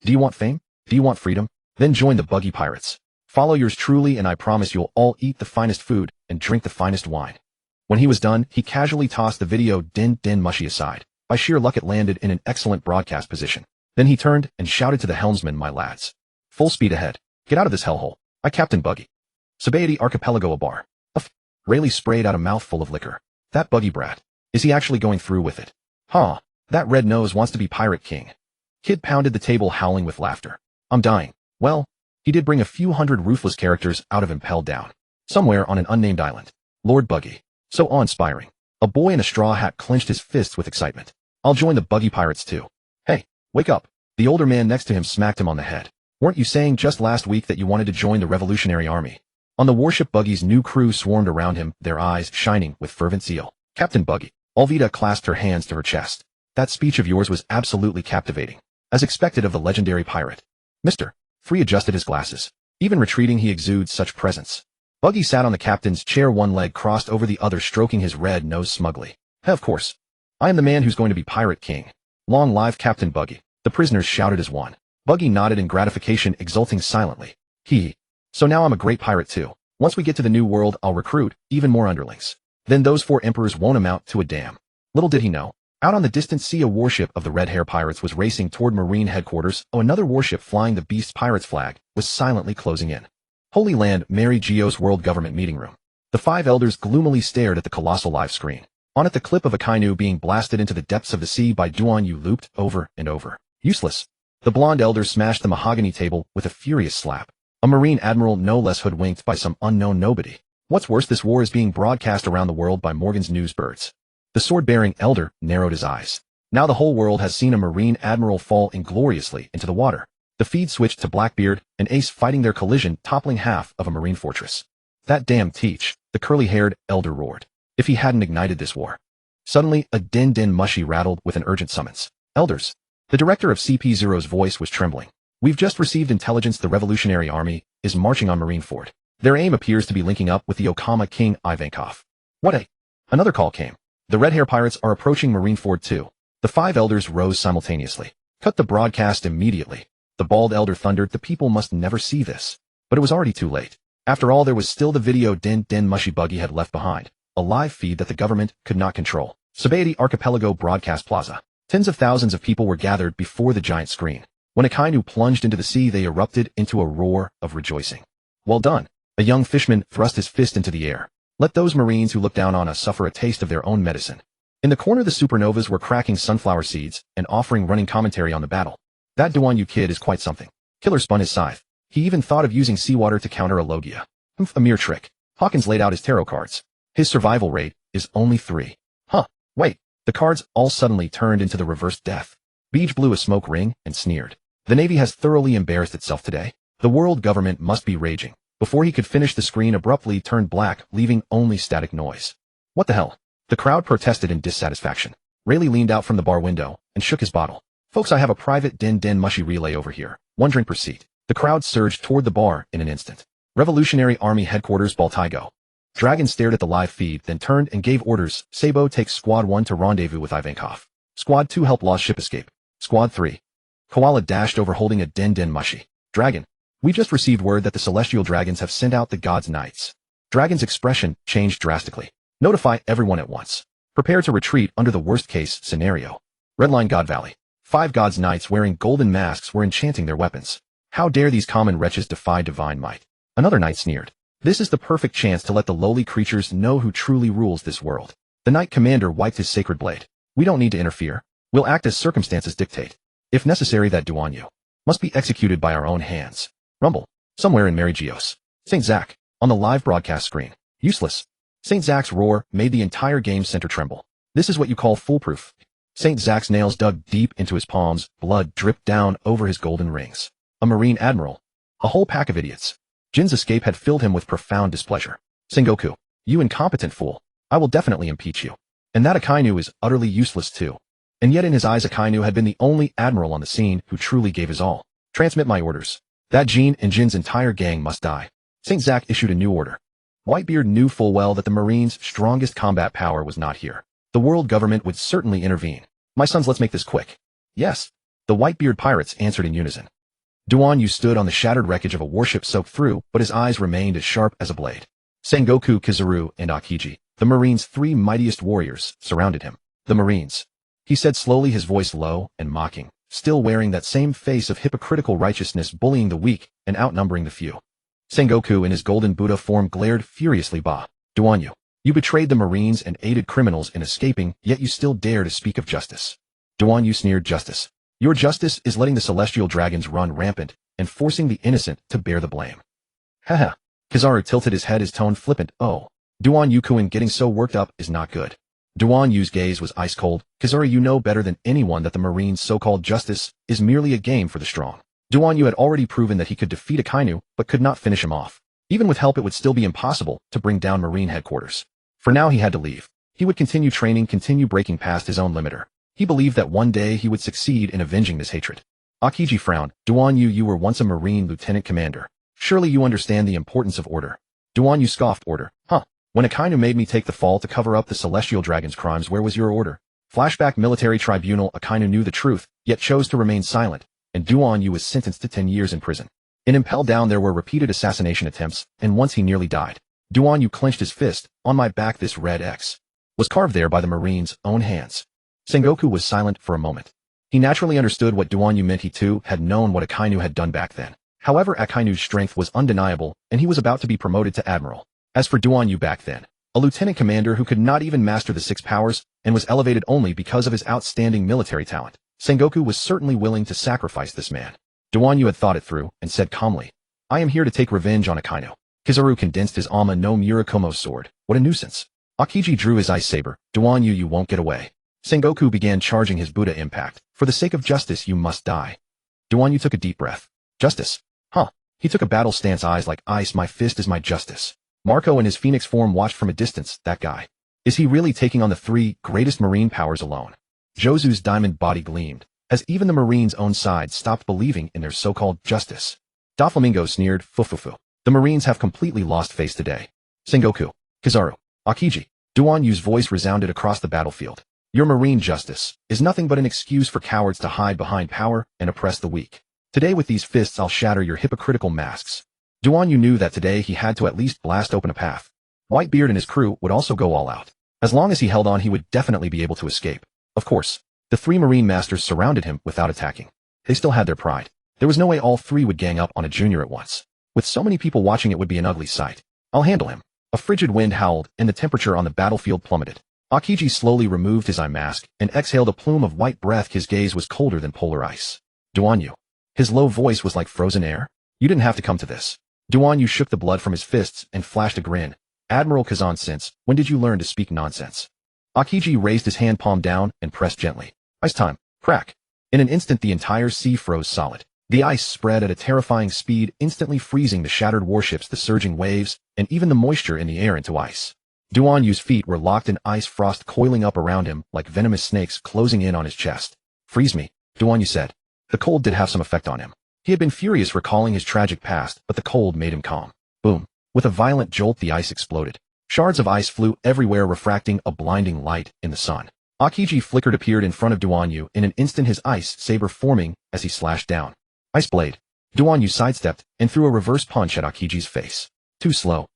A: Do you want fame? Do you want freedom? Then join the Buggy Pirates. Follow yours truly and I promise you'll all eat the finest food and drink the finest wine. When he was done, he casually tossed the video Den Den Mushi aside. By sheer luck it landed in an excellent broadcast position. Then he turned and shouted to the helmsman, my lads. Full speed ahead. Get out of this hellhole. I Captain Buggy. Sabaody Archipelago a bar. Rayleigh sprayed out a mouthful of liquor. That Buggy brat. Is he actually going through with it? Huh. That red nose wants to be Pirate King. Kid pounded the table howling with laughter. I'm dying. Well, he did bring a few hundred ruthless characters out of Impel Down. Somewhere on an unnamed island. Lord Buggy. So awe-inspiring. A boy in a straw hat clenched his fists with excitement. I'll join the Buggy Pirates too. Hey, wake up. The older man next to him smacked him on the head. Weren't you saying just last week that you wanted to join the Revolutionary Army? On the warship Buggy's new crew swarmed around him, their eyes shining with fervent zeal. Captain Buggy. Olvita clasped her hands to her chest. That speech of yours was absolutely captivating. As expected of the legendary pirate. Mr. Free adjusted his glasses. Even retreating he exudes such presence. Buggy sat on the captain's chair, one leg crossed over the other, stroking his red nose smugly. Of course. I am the man who's going to be Pirate King. Long live Captain Buggy. The prisoners shouted as one. Buggy nodded in gratification, exulting silently. So now I'm a great pirate too. Once we get to the new world, I'll recruit even more underlings. Then those 4 emperors won't amount to a damn. Little did he know. Out on the distant sea, a warship of the Red Hair Pirates was racing toward Marine headquarters. Another warship flying the Beast Pirates flag was silently closing in. Holy Land, Mary Geo's World Government Meeting Room. The 5 elders gloomily stared at the colossal live screen. On it, the clip of Akainu being blasted into the depths of the sea by Duan Yu looped over and over. Useless. The blonde elder smashed the mahogany table with a furious slap. A Marine admiral no less hoodwinked by some unknown nobody. What's worse, this war is being broadcast around the world by Morgan's newsbirds. The sword-bearing elder narrowed his eyes. Now the whole world has seen a Marine admiral fall ingloriously into the water. The feed switched to Blackbeard and Ace fighting their collision, toppling half of a Marine fortress. That damn Teach, the curly-haired elder roared. If he hadn't ignited this war. Suddenly, a Den Den Mushi rattled with an urgent summons. Elders. The director of CP0's voice was trembling. We've just received intelligence the Revolutionary Army is marching on Marineford. Their aim appears to be linking up with the Okama King Ivankov. What a... Another call came. The Red Hair Pirates are approaching Marineford too. The 5 elders rose simultaneously. Cut the broadcast immediately. The bald elder thundered, the people must never see this. But it was already too late. After all, there was still the video Den Mushy Buggy had left behind. A live feed that the government could not control. Sabaody Archipelago Broadcast Plaza. Tens of thousands of people were gathered before the giant screen. When Akainu plunged into the sea, they erupted into a roar of rejoicing. Well done. A young fisherman thrust his fist into the air. Let those Marines who look down on us suffer a taste of their own medicine. In the corner, the supernovas were cracking sunflower seeds and offering running commentary on the battle. That Duanyu kid is quite something. Killer spun his scythe. He even thought of using seawater to counter a Logia. A mere trick. Hawkins laid out his tarot cards. His survival rate is only 3. Huh, wait. The cards all suddenly turned into the reversed death. Beej blew a smoke ring and sneered. The Navy has thoroughly embarrassed itself today. The world government must be raging. Before he could finish, the screen abruptly turned black, leaving only static noise. What the hell? The crowd protested in dissatisfaction. Rayleigh leaned out from the bar window and shook his bottle. Folks, I have a private Den Mushy relay over here. 1 drink per seat. The crowd surged toward the bar in an instant. Revolutionary Army Headquarters, Baltigo. Dragon stared at the live feed, then turned and gave orders. Sabo takes Squad 1 to rendezvous with Ivankov. Squad 2 help lost ship escape. Squad 3. Koala dashed over holding a Den Mushy. Dragon. We just received word that the Celestial Dragons have sent out the God's Knights. Dragon's expression changed drastically. Notify everyone at once. Prepare to retreat under the worst-case scenario. Redline God Valley. 5 God's Knights wearing golden masks were enchanting their weapons. How dare these common wretches defy divine might? Another knight sneered. This is the perfect chance to let the lowly creatures know who truly rules this world. The knight commander wiped his sacred blade. We don't need to interfere. We'll act as circumstances dictate. If necessary, that Duanyu must be executed by our own hands. Rumble. Somewhere in Marigeos. St. Zach. On the live broadcast screen. Useless. St. Zach's roar made the entire game center tremble. This is what you call foolproof. St. Zach's nails dug deep into his palms, blood dripped down over his golden rings. A Marine Admiral. A whole pack of idiots. Jin's escape had filled him with profound displeasure. Sengoku. You incompetent fool. I will definitely impeach you. And that Akainu is utterly useless too. And yet in his eyes Akainu had been the only admiral on the scene who truly gave his all. Transmit my orders. That Jin and Jin's entire gang must die. St. Zach issued a new order. Whitebeard knew full well that the Marines' strongest combat power was not here. The world government would certainly intervene. My sons, let's make this quick. Yes. The Whitebeard pirates answered in unison. Duanyu stood on the shattered wreckage of a warship soaked through, but his eyes remained as sharp as a blade. Sengoku, Kizaru, and Akiji, the Marines' 3 mightiest warriors, surrounded him. The Marines. He said slowly, his voice low and mocking, still wearing that same face of hypocritical righteousness, bullying the weak and outnumbering the few. Sengoku in his golden Buddha form glared furiously. Bah, Duanyu, you betrayed the Marines and aided criminals in escaping, yet you still dare to speak of justice. Duanyu sneered. Justice. Your justice is letting the Celestial Dragons run rampant and forcing the innocent to bear the blame. Haha. Kizaru tilted his head, his tone flippant. Oh, Duanyu-kun, getting so worked up is not good. Duanyu's gaze was ice cold. Kizaru, you know better than anyone that the Marines' so-called justice is merely a game for the strong. Duanyu had already proven that he could defeat Akainu, but could not finish him off. Even with help, it would still be impossible to bring down Marine headquarters. For now, he had to leave. He would continue training, continue breaking past his own limiter. He believed that one day he would succeed in avenging this hatred. Akiji frowned. Duanyu, you were once a Marine lieutenant commander. Surely you understand the importance of order. Duanyu scoffed. Order? Huh. When Akainu made me take the fall to cover up the Celestial Dragon's crimes, where was your order? Flashback. Military tribunal. Akainu knew the truth, yet chose to remain silent, and Duanyu was sentenced to 10 years in prison. In Impel Down there were repeated assassination attempts, and once he nearly died. Duanyu clenched his fist. On my back this red X was carved there by the Marines' own hands. Sengoku was silent for a moment. He naturally understood what Duanyu meant. He too had known what Akainu had done back then. However, Akainu's strength was undeniable, and he was about to be promoted to admiral. As for Duanyu back then, a lieutenant commander who could not even master the 6 powers and was elevated only because of his outstanding military talent, Sengoku was certainly willing to sacrifice this man. Duanyu had thought it through and said calmly, I am here to take revenge on Akainu. Kizaru condensed his Ama no Murakumo sword. What a nuisance. Akiji drew his ice saber. Duanyu, you won't get away. Sengoku began charging his Buddha impact. For the sake of justice, you must die. Duanyu took a deep breath. Justice? Huh. He took a battle stance, eyes like ice. My fist is my justice. Marco in his phoenix form watched from a distance. That guy. Is he really taking on the 3 greatest marine powers alone? Josu's diamond body gleamed. Has even the Marines' own side stopped believing in their so-called justice? Doflamingo sneered, fufufu. The Marines have completely lost face today. Sengoku, Kizaru, Akiji. Duanyu's voice resounded across the battlefield. Your Marine justice is nothing but an excuse for cowards to hide behind power and oppress the weak. Today with these fists I'll shatter your hypocritical masks. Duanyu knew that today he had to at least blast open a path. Whitebeard and his crew would also go all out. As long as he held on he would definitely be able to escape. Of course, the three Marine masters surrounded him without attacking. They still had their pride. There was no way all three would gang up on a junior at once. With so many people watching it would be an ugly sight. I'll handle him. A frigid wind howled, and the temperature on the battlefield plummeted. Akiji slowly removed his eye mask and exhaled a plume of white breath. His gaze was colder than polar ice. Duanyu. His low voice was like frozen air. You didn't have to come to this. Duanyu shook the blood from his fists and flashed a grin. Admiral Kazan, since when did you learn to speak nonsense? Akiji raised his hand palm down and pressed gently. Ice time. Crack. In an instant the entire sea froze solid. The ice spread at a terrifying speed, instantly freezing the shattered warships, the surging waves, and even the moisture in the air into ice. Duanyu's feet were locked in ice, frost coiling up around him like venomous snakes closing in on his chest. Freeze me, Duanyu said. The cold did have some effect on him. He had been furious recalling his tragic past, but the cold made him calm. Boom. With a violent jolt the ice exploded. Shards of ice flew everywhere, refracting a blinding light in the sun. Akiji flickered appeared in front of Duanyu, in an instant his ice saber forming as he slashed down. Ice blade. Duanyu sidestepped and threw a reverse punch at Akiji's face. Too slow.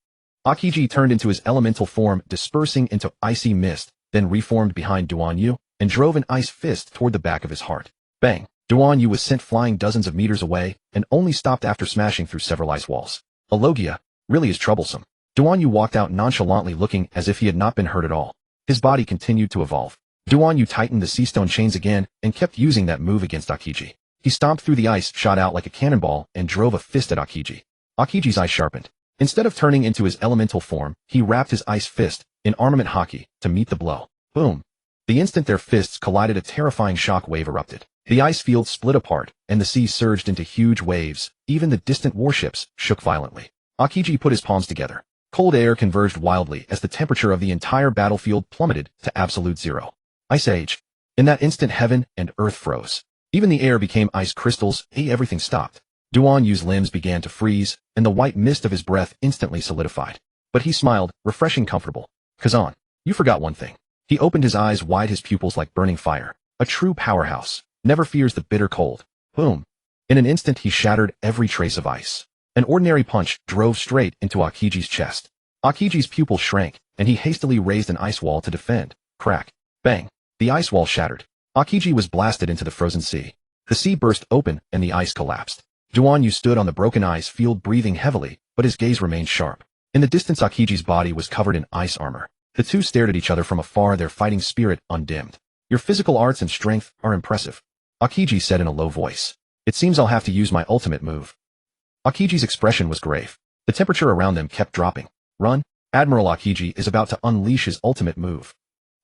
A: Akiji turned into his elemental form, dispersing into icy mist, then reformed behind Duanyu and drove an ice fist toward the back of his heart. Bang. Duanyu was sent flying dozens of meters away and only stopped after smashing through several ice walls. A Logia really is troublesome. Duanyu walked out nonchalantly, looking as if he had not been hurt at all. His body continued to evolve. Duanyu tightened the sea stone chains again and kept using that move against Akiji. He stomped through the ice, shot out like a cannonball, and drove a fist at Akiji. Akiji's eyes sharpened. Instead of turning into his elemental form, he wrapped his ice fist in armament haki to meet the blow. Boom. The instant their fists collided, a terrifying shock wave erupted. The ice field split apart, and the sea surged into huge waves. Even the distant warships shook violently. Akiji put his palms together. Cold air converged wildly as the temperature of the entire battlefield plummeted to absolute zero. Ice Age. In that instant heaven and earth froze. Even the air became ice crystals. Everything stopped. Duanyu's limbs began to freeze, and the white mist of his breath instantly solidified. But he smiled, refreshing, comfortable. Kazan, you forgot one thing. He opened his eyes wide, his pupils like burning fire. A true powerhouse never fears the bitter cold. Boom. In an instant he shattered every trace of ice. An ordinary punch drove straight into Akiji's chest. Akiji's pupil shrank, and he hastily raised an ice wall to defend. Crack. Bang. The ice wall shattered. Akiji was blasted into the frozen sea. The sea burst open, and the ice collapsed. Duanyu stood on the broken ice field, breathing heavily, but his gaze remained sharp. In the distance Akiji's body was covered in ice armor. The two stared at each other from afar, their fighting spirit undimmed. Your physical arts and strength are impressive, Akiji said in a low voice. It seems I'll have to use my ultimate move. Akiji's expression was grave. The temperature around them kept dropping. Run! Admiral Akiji is about to unleash his ultimate move.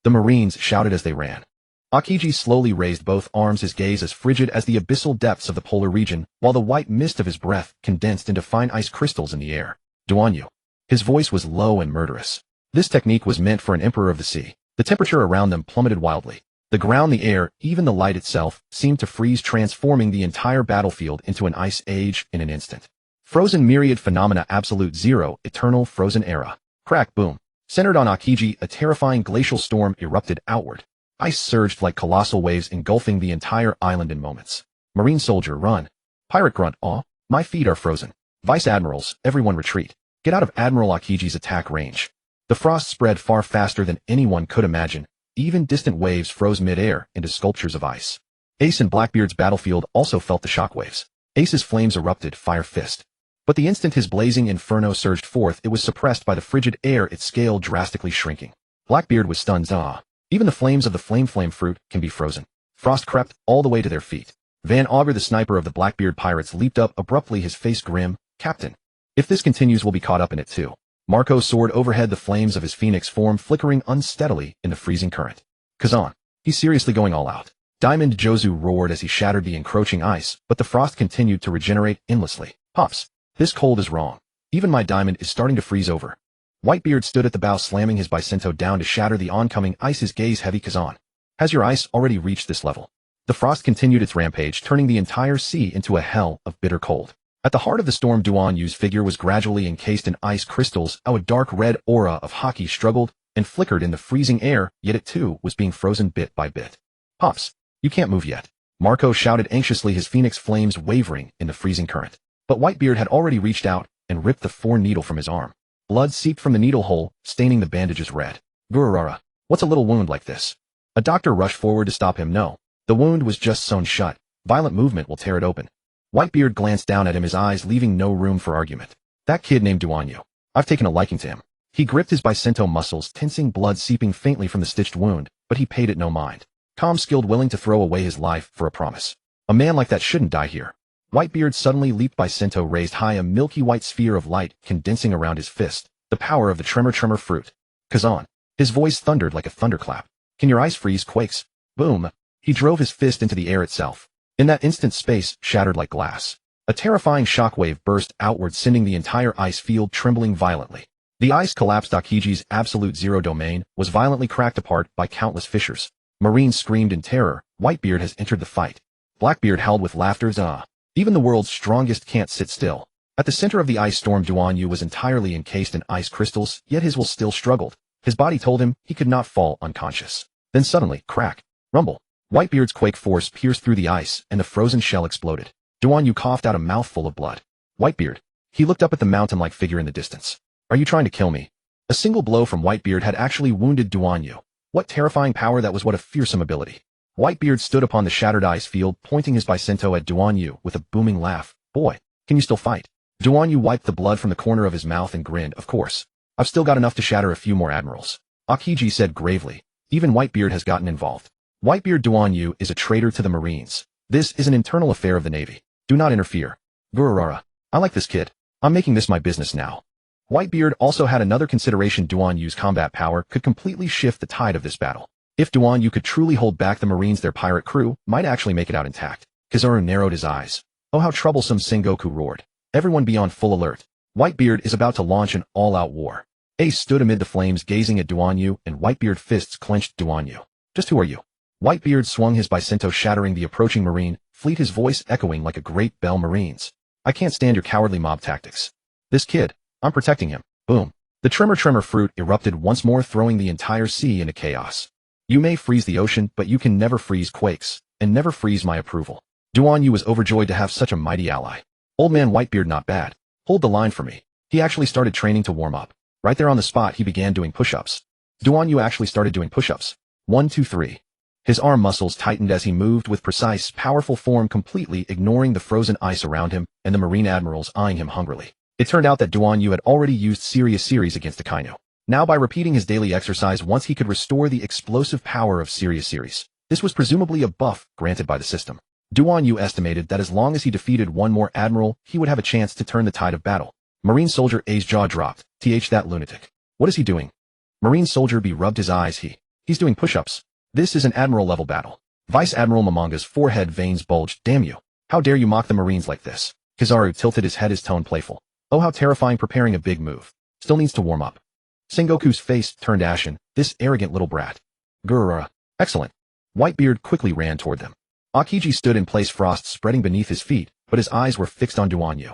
A: The Marines shouted as they ran. Akiji slowly raised both arms, his gaze as frigid as the abyssal depths of the polar region, while the white mist of his breath condensed into fine ice crystals in the air. Duanyu. His voice was low and murderous. This technique was meant for an emperor of the sea. The temperature around them plummeted wildly. The ground, the air, even the light itself, seemed to freeze, transforming the entire battlefield into an ice age in an instant. Frozen myriad phenomena, absolute zero, eternal frozen era. Crack, boom. Centered on Akiji, a terrifying glacial storm erupted outward. Ice surged like colossal waves, engulfing the entire island in moments. Marine soldier, run. Pirate grunt, aw, my feet are frozen. Vice admirals, everyone retreat. Get out of Admiral Akiji's attack range. The frost spread far faster than anyone could imagine. Even distant waves froze mid-air into sculptures of ice. Ace and Blackbeard's battlefield also felt the shockwaves. Ace's flames erupted, fire fist. But the instant his blazing inferno surged forth, it was suppressed by the frigid air, its scale drastically shrinking. Blackbeard was stunned. Even the flames of the flame fruit can be frozen. Frost crept all the way to their feet. Van Augur, the sniper of the Blackbeard pirates, leaped up abruptly, his face grim. Captain, if this continues, we'll be caught up in it too. Marco soared overhead, the flames of his phoenix form flickering unsteadily in the freezing current. Kazan, he's seriously going all out. Diamond Jozu roared as he shattered the encroaching ice, but the frost continued to regenerate endlessly. Pops, this cold is wrong. Even my diamond is starting to freeze over. Whitebeard stood at the bow, slamming his bicento down to shatter the oncoming ice, his gaze heavy. Kazan, has your ice already reached this level? The frost continued its rampage, turning the entire sea into a hell of bitter cold. At the heart of the storm, Duan Yu's figure was gradually encased in ice crystals. A dark red aura of hockey struggled and flickered in the freezing air, yet it too was being frozen bit by bit. Pops, you can't move yet. Marco shouted anxiously, his phoenix flames wavering in the freezing current. But Whitebeard had already reached out and ripped the needle from his arm. Blood seeped from the needle hole, staining the bandages red. Gururara, what's a little wound like this? A doctor rushed forward to stop him. No, the wound was just sewn shut. Violent movement will tear it open. Whitebeard glanced down at him, his eyes leaving no room for argument. That kid named Duan Yu. I've taken a liking to him. He gripped his bicento muscles, tensing, blood seeping faintly from the stitched wound, but he paid it no mind. Calm, skilled, willing to throw away his life for a promise. A man like that shouldn't die here. Whitebeard suddenly leaped. Bicento raised high, a milky white sphere of light condensing around his fist. The power of the tremor fruit. Kazan. His voice thundered like a thunderclap. Can your ice freeze? Quakes. Boom. He drove his fist into the air itself. In that instant, space shattered like glass. A terrifying shockwave burst outward, sending the entire ice field trembling violently. The ice collapsed. Akiji's absolute zero domain was violently cracked apart by countless fissures. Marines screamed in terror. Whitebeard has entered the fight. Blackbeard howled with laughter. Even the world's strongest can't sit still. At the center of the ice storm, Duan Yu was entirely encased in ice crystals, yet his will still struggled. His body told him he could not fall unconscious. Then suddenly, crack, rumble. Whitebeard's quake force pierced through the ice, and the frozen shell exploded. Duan Yu coughed out a mouthful of blood. Whitebeard. He looked up at the mountain-like figure in the distance. Are you trying to kill me? A single blow from Whitebeard had actually wounded Duan Yu. What terrifying power that was, what a fearsome ability. Whitebeard stood upon the shattered ice field, pointing his bicento at Duan Yu with a booming laugh. Boy, can you still fight? Duan Yu wiped the blood from the corner of his mouth and grinned. Of course. I've still got enough to shatter a few more admirals. Akiji said gravely. Even Whitebeard has gotten involved. Whitebeard, Duan Yu is a traitor to the Marines. This is an internal affair of the Navy. Do not interfere. Gururara. I like this kid. I'm making this my business now. Whitebeard also had another consideration. Duan Yu's combat power could completely shift the tide of this battle. If Duan Yu could truly hold back the Marines, their pirate crew might actually make it out intact. Kizaru narrowed his eyes. Oh, how troublesome! Sengoku roared. Everyone be on full alert. Whitebeard is about to launch an all-out war. Ace stood amid the flames, gazing at Duan Yu, and Whitebeard fists clenched. Duan Yu. Just who are you? Whitebeard swung his bicento, shattering the approaching Marine fleet, his voice echoing like a great bell. Marines. I can't stand your cowardly mob tactics. This kid, I'm protecting him. Boom. The tremor fruit erupted once more, throwing the entire sea into chaos. You may freeze the ocean, but you can never freeze quakes, and never freeze my approval. Duan Yu was overjoyed to have such a mighty ally. Old man Whitebeard, not bad. Hold the line for me. He actually started training to warm up. Right there on the spot, he began doing push-ups. Duan Yu actually started doing push-ups. 1, 2, 3. His arm muscles tightened as he moved with precise, powerful form, completely ignoring the frozen ice around him and the Marine admirals eyeing him hungrily. It turned out that Duan Yu had already used Serious Series against Akainu. Now, by repeating his daily exercise once, he could restore the explosive power of Serious Series. This was presumably a buff granted by the system. Duan Yu estimated that as long as he defeated one more admiral, he would have a chance to turn the tide of battle. Marine Soldier A's jaw dropped. That lunatic. What is he doing? Marine Soldier B rubbed his eyes. He's doing push-ups. This is an admiral-level battle. Vice Admiral Momonga's forehead veins bulged. Damn you. How dare you mock the Marines like this? Kizaru tilted his head, his tone playful. Oh, how terrifying. Preparing a big move. Still needs to warm up. Sengoku's face turned ashen. This arrogant little brat. Gururara. Excellent. Whitebeard quickly ran toward them. Akiji stood in place, frost spreading beneath his feet, but his eyes were fixed on Duan Yu.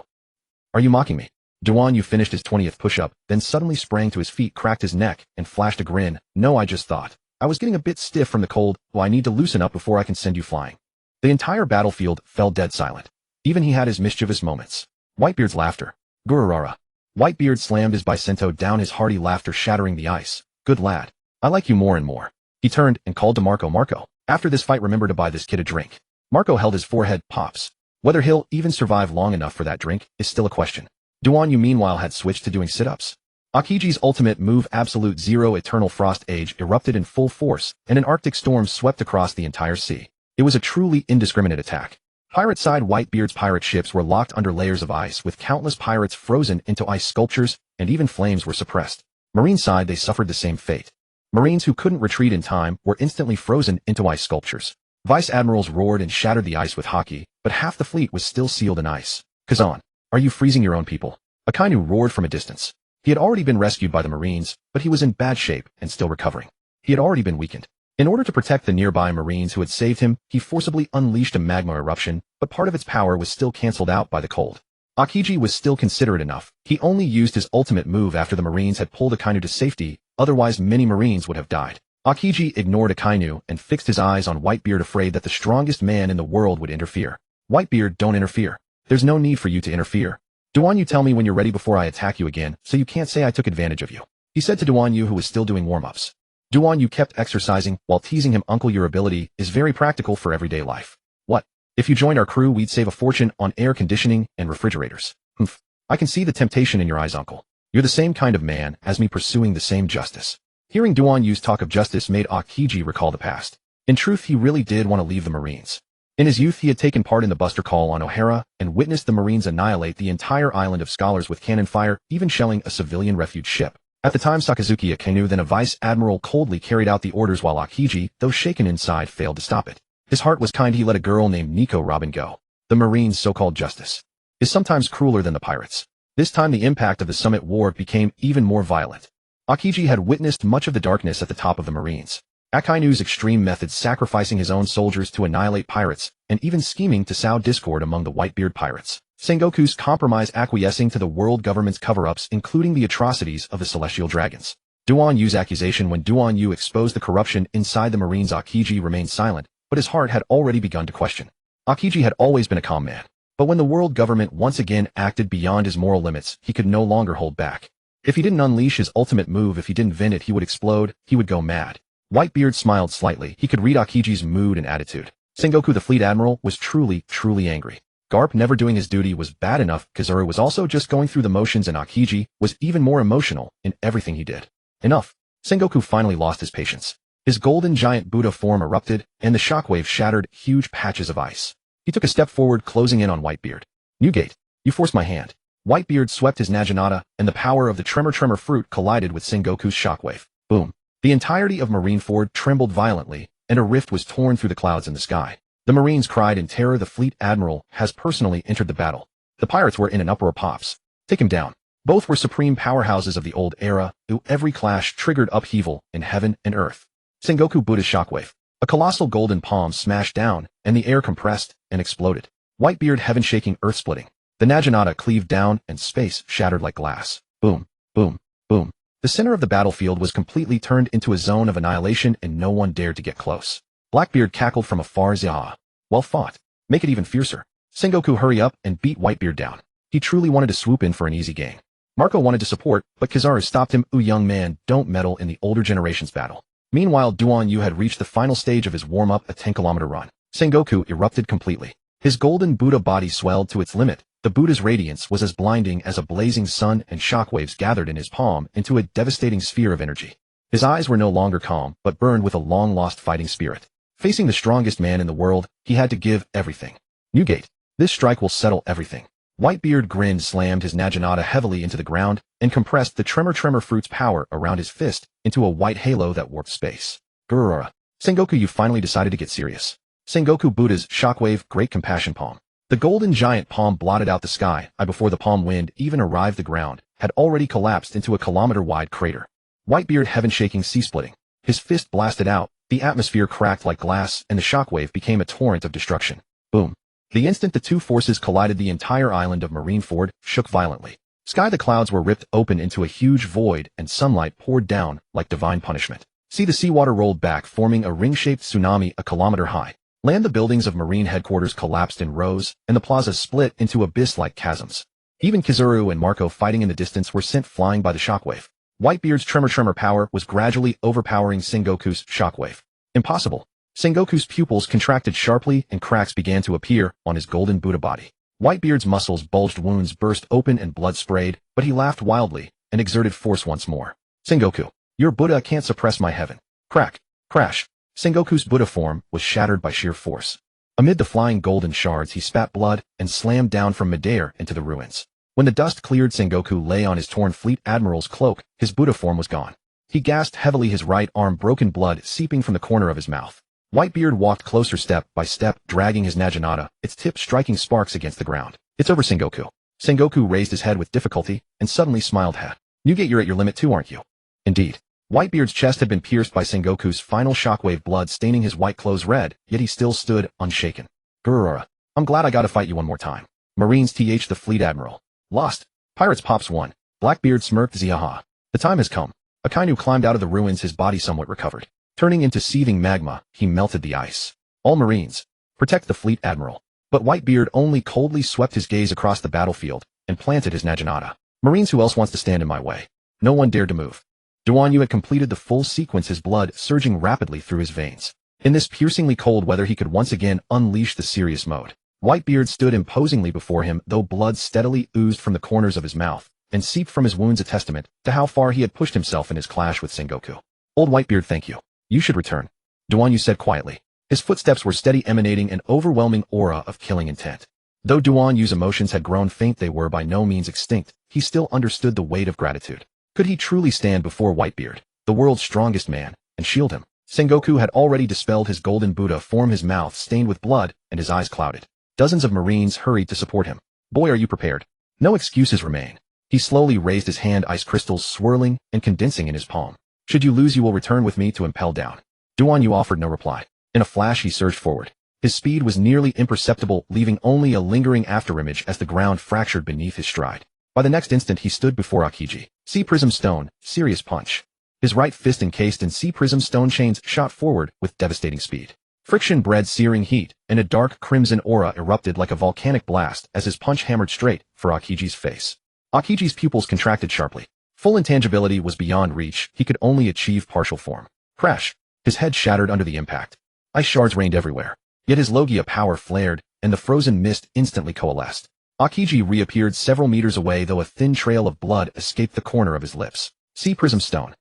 A: Are you mocking me? Duan Yu finished his 20th push-up, then suddenly sprang to his feet, cracked his neck, and flashed a grin. No, I just thought. I was getting a bit stiff from the cold. Well, I need to loosen up before I can send you flying. The entire battlefield fell dead silent. Even he had his mischievous moments. Whitebeard's laughter. Gururara. Whitebeard slammed his bicento down, his hearty laughter shattering the ice. Good lad. I like you more and more. He turned and called to Marco. Marco, after this fight, remember to buy this kid a drink. Marco held his forehead. Pops. Whether he'll even survive long enough for that drink is still a question. Duan Yu meanwhile had switched to doing sit-ups. Akiji's ultimate move, Absolute Zero Eternal Frost Age, erupted in full force, and an Arctic storm swept across the entire sea. It was a truly indiscriminate attack. Pirate side, Whitebeard's pirate ships were locked under layers of ice, with countless pirates frozen into ice sculptures, and even flames were suppressed. Marine side, they suffered the same fate. Marines who couldn't retreat in time were instantly frozen into ice sculptures. Vice admirals roared and shattered the ice with hockey, but half the fleet was still sealed in ice. Kazan, are you freezing your own people? Akainu roared from a distance. He had already been rescued by the Marines, but he was in bad shape and still recovering. He had already been weakened. In order to protect the nearby Marines who had saved him, he forcibly unleashed a magma eruption, but part of its power was still cancelled out by the cold. Aokiji was still considerate enough. He only used his ultimate move after the Marines had pulled Akainu to safety, otherwise many Marines would have died. Aokiji ignored Akainu and fixed his eyes on Whitebeard, afraid that the strongest man in the world would interfere. Whitebeard, don't interfere. There's no need for you to interfere. Duan Yu, tell me when you're ready before I attack you again, so you can't say I took advantage of you, he said to Duan Yu, who was still doing warm-ups. Duan Yu kept exercising while teasing him. Uncle, your ability is very practical for everyday life. What? If you joined our crew, we'd save a fortune on air conditioning and refrigerators. Humph. I can see the temptation in your eyes, Uncle. You're the same kind of man as me, pursuing the same justice. Hearing Duan Yu's talk of justice made Aokiji recall the past. In truth, he really did want to leave the Marines. In his youth, he had taken part in the Buster Call on O'Hara and witnessed the Marines annihilate the entire island of Scholars with cannon fire, even shelling a civilian refuge ship. At the time, Sakazuki Akainu, then a vice admiral, coldly carried out the orders while Aokiji, though shaken inside, failed to stop it. His heart was kind. He let a girl named Nico Robin go. The Marines' so-called justice is sometimes crueler than the pirates. This time, the impact of the Summit War became even more violent. Aokiji had witnessed much of the darkness at the top of the Marines. Akainu's extreme methods, sacrificing his own soldiers to annihilate pirates, and even scheming to sow discord among the Whitebeard pirates. Sengoku's compromise, acquiescing to the world government's cover-ups, including the atrocities of the Celestial Dragons. Duan Yu's accusation. When Duan Yu exposed the corruption inside the Marines, Aokiji remained silent, but his heart had already begun to question. Aokiji had always been a calm man, but when the world government once again acted beyond his moral limits, he could no longer hold back. If he didn't unleash his ultimate move, if he didn't vent it, he would explode, he would go mad. Whitebeard smiled slightly. He could read Aokiji's mood and attitude. Sengoku, the fleet admiral, was truly angry. Garp never doing his duty was bad enough. Kizaru was also just going through the motions, and Aokiji was even more emotional in everything he did. Enough. Sengoku finally lost his patience. His golden giant Buddha form erupted, and the shockwave shattered huge patches of ice. He took a step forward, closing in on Whitebeard. Newgate, you forced my hand. Whitebeard swept his Naginata, and the power of the Tremor fruit collided with Sengoku's shockwave. Boom. The entirety of Marineford trembled violently, and a rift was torn through the clouds in the sky. The Marines cried in terror. The fleet admiral has personally entered the battle. The pirates were in an uproar. Pops, take him down. Both were supreme powerhouses of the old era, who every clash triggered upheaval in heaven and earth. Sengoku Buddha's shockwave. A colossal golden palm smashed down, and the air compressed and exploded. Whitebeard, heaven-shaking, earth-splitting. The Naginata cleaved down, and space shattered like glass. Boom, boom, boom. The center of the battlefield was completely turned into a zone of annihilation, and no one dared to get close. Blackbeard cackled from afar. Zah. Well fought. Make it even fiercer. Sengoku, hurry up and beat Whitebeard down. He truly wanted to swoop in for an easy gain. Marco wanted to support, but Kizaru stopped him. Ooh, young man, don't meddle in the older generation's battle. Meanwhile, Duan Yu had reached the final stage of his warm-up, a 10-kilometer run. Sengoku erupted completely. His golden Buddha body swelled to its limit. The Buddha's radiance was as blinding as a blazing sun, and shockwaves gathered in his palm into a devastating sphere of energy. His eyes were no longer calm, but burned with a long-lost fighting spirit. Facing the strongest man in the world, he had to give everything. Newgate, this strike will settle everything. Whitebeard grinned, slammed his Naginata heavily into the ground, and compressed the Tremor fruit's power around his fist into a white halo that warped space. Grrrr. Sengoku, you finally decided to get serious. Sengoku Buddha's shockwave, great compassion palm. The golden giant palm blotted out the sky. Before the palm wind even arrived, the ground had already collapsed into a kilometer-wide crater. Whitebeard, heaven-shaking, sea-splitting. His fist blasted out, the atmosphere cracked like glass, and the shockwave became a torrent of destruction. Boom. The instant the two forces collided, the entire island of Marineford shook violently. The clouds were ripped open into a huge void, and sunlight poured down like divine punishment. The seawater rolled back, forming a ring-shaped tsunami a kilometer high. The buildings of Marine headquarters collapsed in rows, and the plaza split into abyss-like chasms. Even Kizaru and Marco, fighting in the distance, were sent flying by the shockwave. Whitebeard's tremor power was gradually overpowering Sengoku's shockwave. Impossible. Sengoku's pupils contracted sharply, and cracks began to appear on his golden Buddha body. Whitebeard's muscles bulged, wounds burst open, and blood sprayed, but he laughed wildly and exerted force once more. Sengoku, your Buddha can't suppress my heaven. Crack. Crash. Sengoku's Buddha form was shattered by sheer force. Amid the flying golden shards, he spat blood and slammed down from midair into the ruins. When the dust cleared, Sengoku lay on his torn fleet admiral's cloak. His Buddha form was gone. He gasped heavily, his right arm broken, blood seeping from the corner of his mouth. Whitebeard walked closer, step by step, dragging his Naginata, its tip striking sparks against the ground. It's over, Sengoku. Sengoku raised his head with difficulty and suddenly smiled. Newgate, you're at your limit too, aren't you? Indeed. Whitebeard's chest had been pierced by Sengoku's final shockwave, blood staining his white clothes red, yet he still stood, unshaken. Gurura. I'm glad I got to fight you one more time. Marines th the fleet admiral. Lost. Pirates pops 1. Blackbeard smirked ziaha. The time has come. Akainu climbed out of the ruins, his body somewhat recovered. Turning into seething magma, he melted the ice. All Marines. Protect the fleet admiral. But Whitebeard only coldly swept his gaze across the battlefield and planted his naginata. Marines, who else wants to stand in my way? No one dared to move. Duan Yu had completed the full sequence, his blood surging rapidly through his veins. In this piercingly cold weather, he could once again unleash the serious mode. Whitebeard stood imposingly before him, though blood steadily oozed from the corners of his mouth and seeped from his wounds, a testament to how far he had pushed himself in his clash with Sengoku. Old Whitebeard, thank you. You should return. Duan Yu said quietly. His footsteps were steady, emanating an overwhelming aura of killing intent. Though Duan Yu's emotions had grown faint, they were by no means extinct. He still understood the weight of gratitude. Could he truly stand before Whitebeard, the world's strongest man, and shield him? Sengoku had already dispelled his golden Buddha form, his mouth stained with blood and his eyes clouded. Dozens of Marines hurried to support him. Boy, are you prepared? No excuses remain. He slowly raised his hand, ice crystals swirling and condensing in his palm. Should you lose, you will return with me to Impel Down. Duan Yu offered no reply. In a flash, he surged forward. His speed was nearly imperceptible, leaving only a lingering afterimage as the ground fractured beneath his stride. By the next instant, he stood before Akiji. Sea Prism Stone, serious punch. His right fist, encased in Sea Prism Stone chains, shot forward with devastating speed. Friction bred searing heat, and a dark crimson aura erupted like a volcanic blast as his punch hammered straight for Akiji's face. Akiji's pupils contracted sharply. Full intangibility was beyond reach, he could only achieve partial form. Crash! His head shattered under the impact. Ice shards rained everywhere. Yet his Logia power flared, and the frozen mist instantly coalesced. Akiji reappeared several meters away, though a thin trail of blood escaped the corner of his lips. Sea Prism Stone.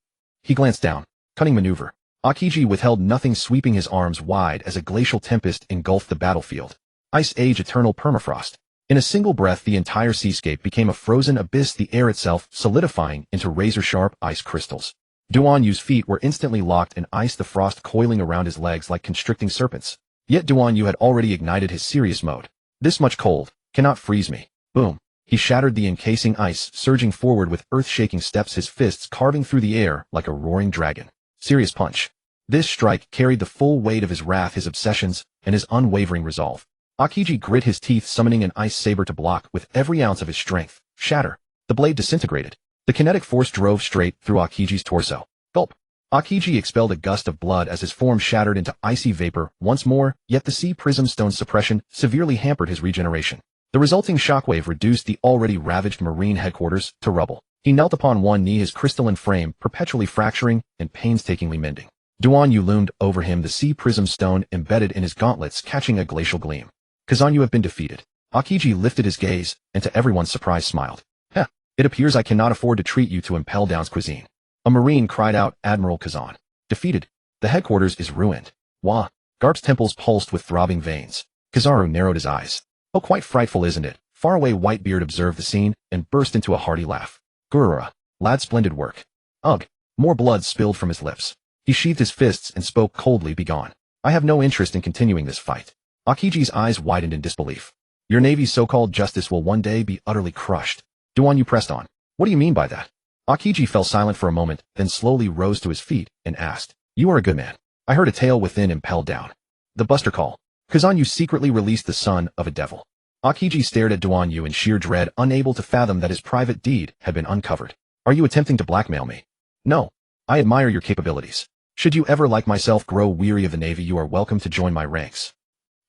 A: He glanced down. Cunning maneuver. Akiji withheld nothing, sweeping his arms wide as a glacial tempest engulfed the battlefield. Ice Age, eternal permafrost. In a single breath, the entire seascape became a frozen abyss, the air itself solidifying into razor-sharp ice crystals. Duan Yu's feet were instantly locked in ice, the frost coiling around his legs like constricting serpents. Yet Duan Yu had already ignited his serious mode. This much cold cannot freeze me. Boom. He shattered the encasing ice, surging forward with earth-shaking steps, his fists carving through the air like a roaring dragon. Serious punch. This strike carried the full weight of his wrath, his obsessions, and his unwavering resolve. Akiji grit his teeth, summoning an ice saber to block with every ounce of his strength. Shatter. The blade disintegrated. The kinetic force drove straight through Akiji's torso. Gulp. Akiji expelled a gust of blood as his form shattered into icy vapor once more, yet the Sea Prism Stone's suppression severely hampered his regeneration. The resulting shockwave reduced the already ravaged Marine headquarters to rubble. He knelt upon one knee, his crystalline frame perpetually fracturing and painstakingly mending. Duan Yu loomed over him, the Sea Prism Stone embedded in his gauntlets catching a glacial gleam. Kazan, you have been defeated. Akiji lifted his gaze, and to everyone's surprise smiled. Heh, it appears I cannot afford to treat you to Impel Down's cuisine. A Marine cried out, Admiral Kazan. Defeated. The headquarters is ruined. Wah. Garp's temples pulsed with throbbing veins. Kizaru narrowed his eyes. Oh, quite frightful, isn't it? Faraway Whitebeard observed the scene and burst into a hearty laugh. Gurura. Lad, splendid work. Ugh. More blood spilled from his lips. He sheathed his fists and spoke coldly, begone. I have no interest in continuing this fight. Akiji's eyes widened in disbelief. Your navy's so-called justice will one day be utterly crushed. Duan Yu pressed on. What do you mean by that? Akiji fell silent for a moment, then slowly rose to his feet and asked. You are a good man. I heard a tale within Impel Down. The Buster Call. Kazan, you secretly released the son of a devil. Akiji stared at Duan Yu in sheer dread, unable to fathom that his private deed had been uncovered. Are you attempting to blackmail me? No. I admire your capabilities. Should you ever, like myself, grow weary of the Navy, you are welcome to join my ranks.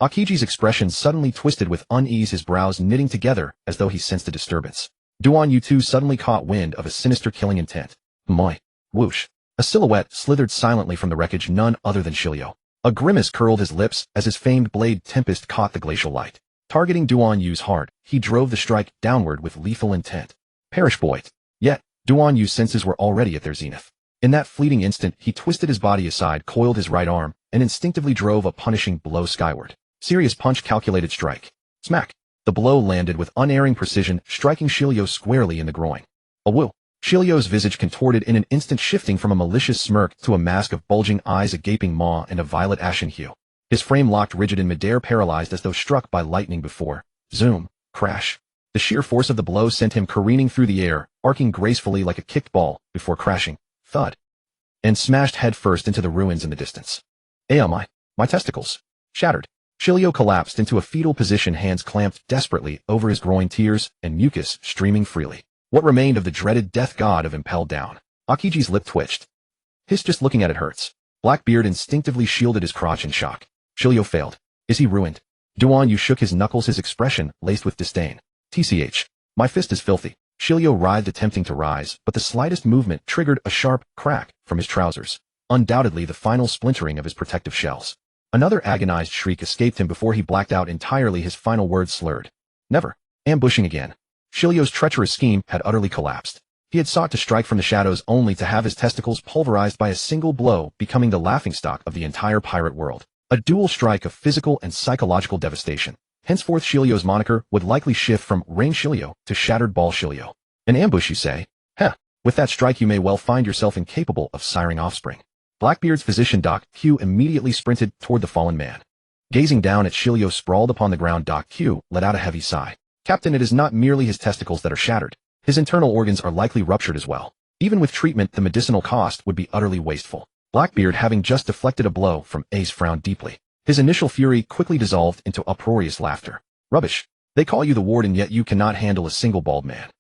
A: Akiji's expression suddenly twisted with unease, his brows knitting together as though he sensed a disturbance. Duan Yu too suddenly caught wind of a sinister killing intent. Moi. Whoosh. A silhouette slithered silently from the wreckage, none other than Shilio. A grimace curled his lips as his famed blade Tempest caught the glacial light. Targeting Duan Yu's heart, he drove the strike downward with lethal intent. Perish, boy. Yet, Duan Yu's senses were already at their zenith. In that fleeting instant, he twisted his body aside, coiled his right arm, and instinctively drove a punishing blow skyward. Serious punch, calculated strike. Smack. The blow landed with unerring precision, striking Shilio squarely in the groin. A woo. Shilio's visage contorted in an instant, shifting from a malicious smirk to a mask of bulging eyes, a gaping maw, and a violet ashen hue. His frame locked rigid in midair, paralyzed as though struck by lightning before. Zoom. Crash. The sheer force of the blow sent him careening through the air, arcing gracefully like a kicked ball, before crashing. Thud. and smashed headfirst into the ruins in the distance. My testicles. Shattered. Shilio collapsed into a fetal position, hands clamped desperately over his groin, tears and mucus streaming freely. What remained of the dreaded death god of Impel Down? Akiji's lip twitched. Just looking at it hurts. Blackbeard instinctively shielded his crotch in shock. Shilio failed. Is he ruined? Duan Yu shook his knuckles, his expression laced with disdain. TCH. My fist is filthy. Shilio writhed, attempting to rise, but the slightest movement triggered a sharp crack from his trousers. Undoubtedly the final splintering of his protective shells. Another agonized shriek escaped him before he blacked out entirely, his final words slurred. Never. Ambushing again. Shilio's treacherous scheme had utterly collapsed. He had sought to strike from the shadows only to have his testicles pulverized by a single blow, becoming the laughingstock of the entire pirate world. A dual strike of physical and psychological devastation. Henceforth Shilio's moniker would likely shift from Rain Shilio to Shattered Ball Shilio. An ambush, you say? Heh. With that strike you may well find yourself incapable of siring offspring. Blackbeard's physician Doc Q immediately sprinted toward the fallen man. Gazing down at Shilio sprawled upon the ground, Doc Q let out a heavy sigh. Captain, it is not merely his testicles that are shattered. His internal organs are likely ruptured as well. Even with treatment, the medicinal cost would be utterly wasteful. Blackbeard, having just deflected a blow from Ace, frowned deeply. His initial fury quickly dissolved into uproarious laughter. Rubbish. They call you the warden, yet you cannot handle a single bald man.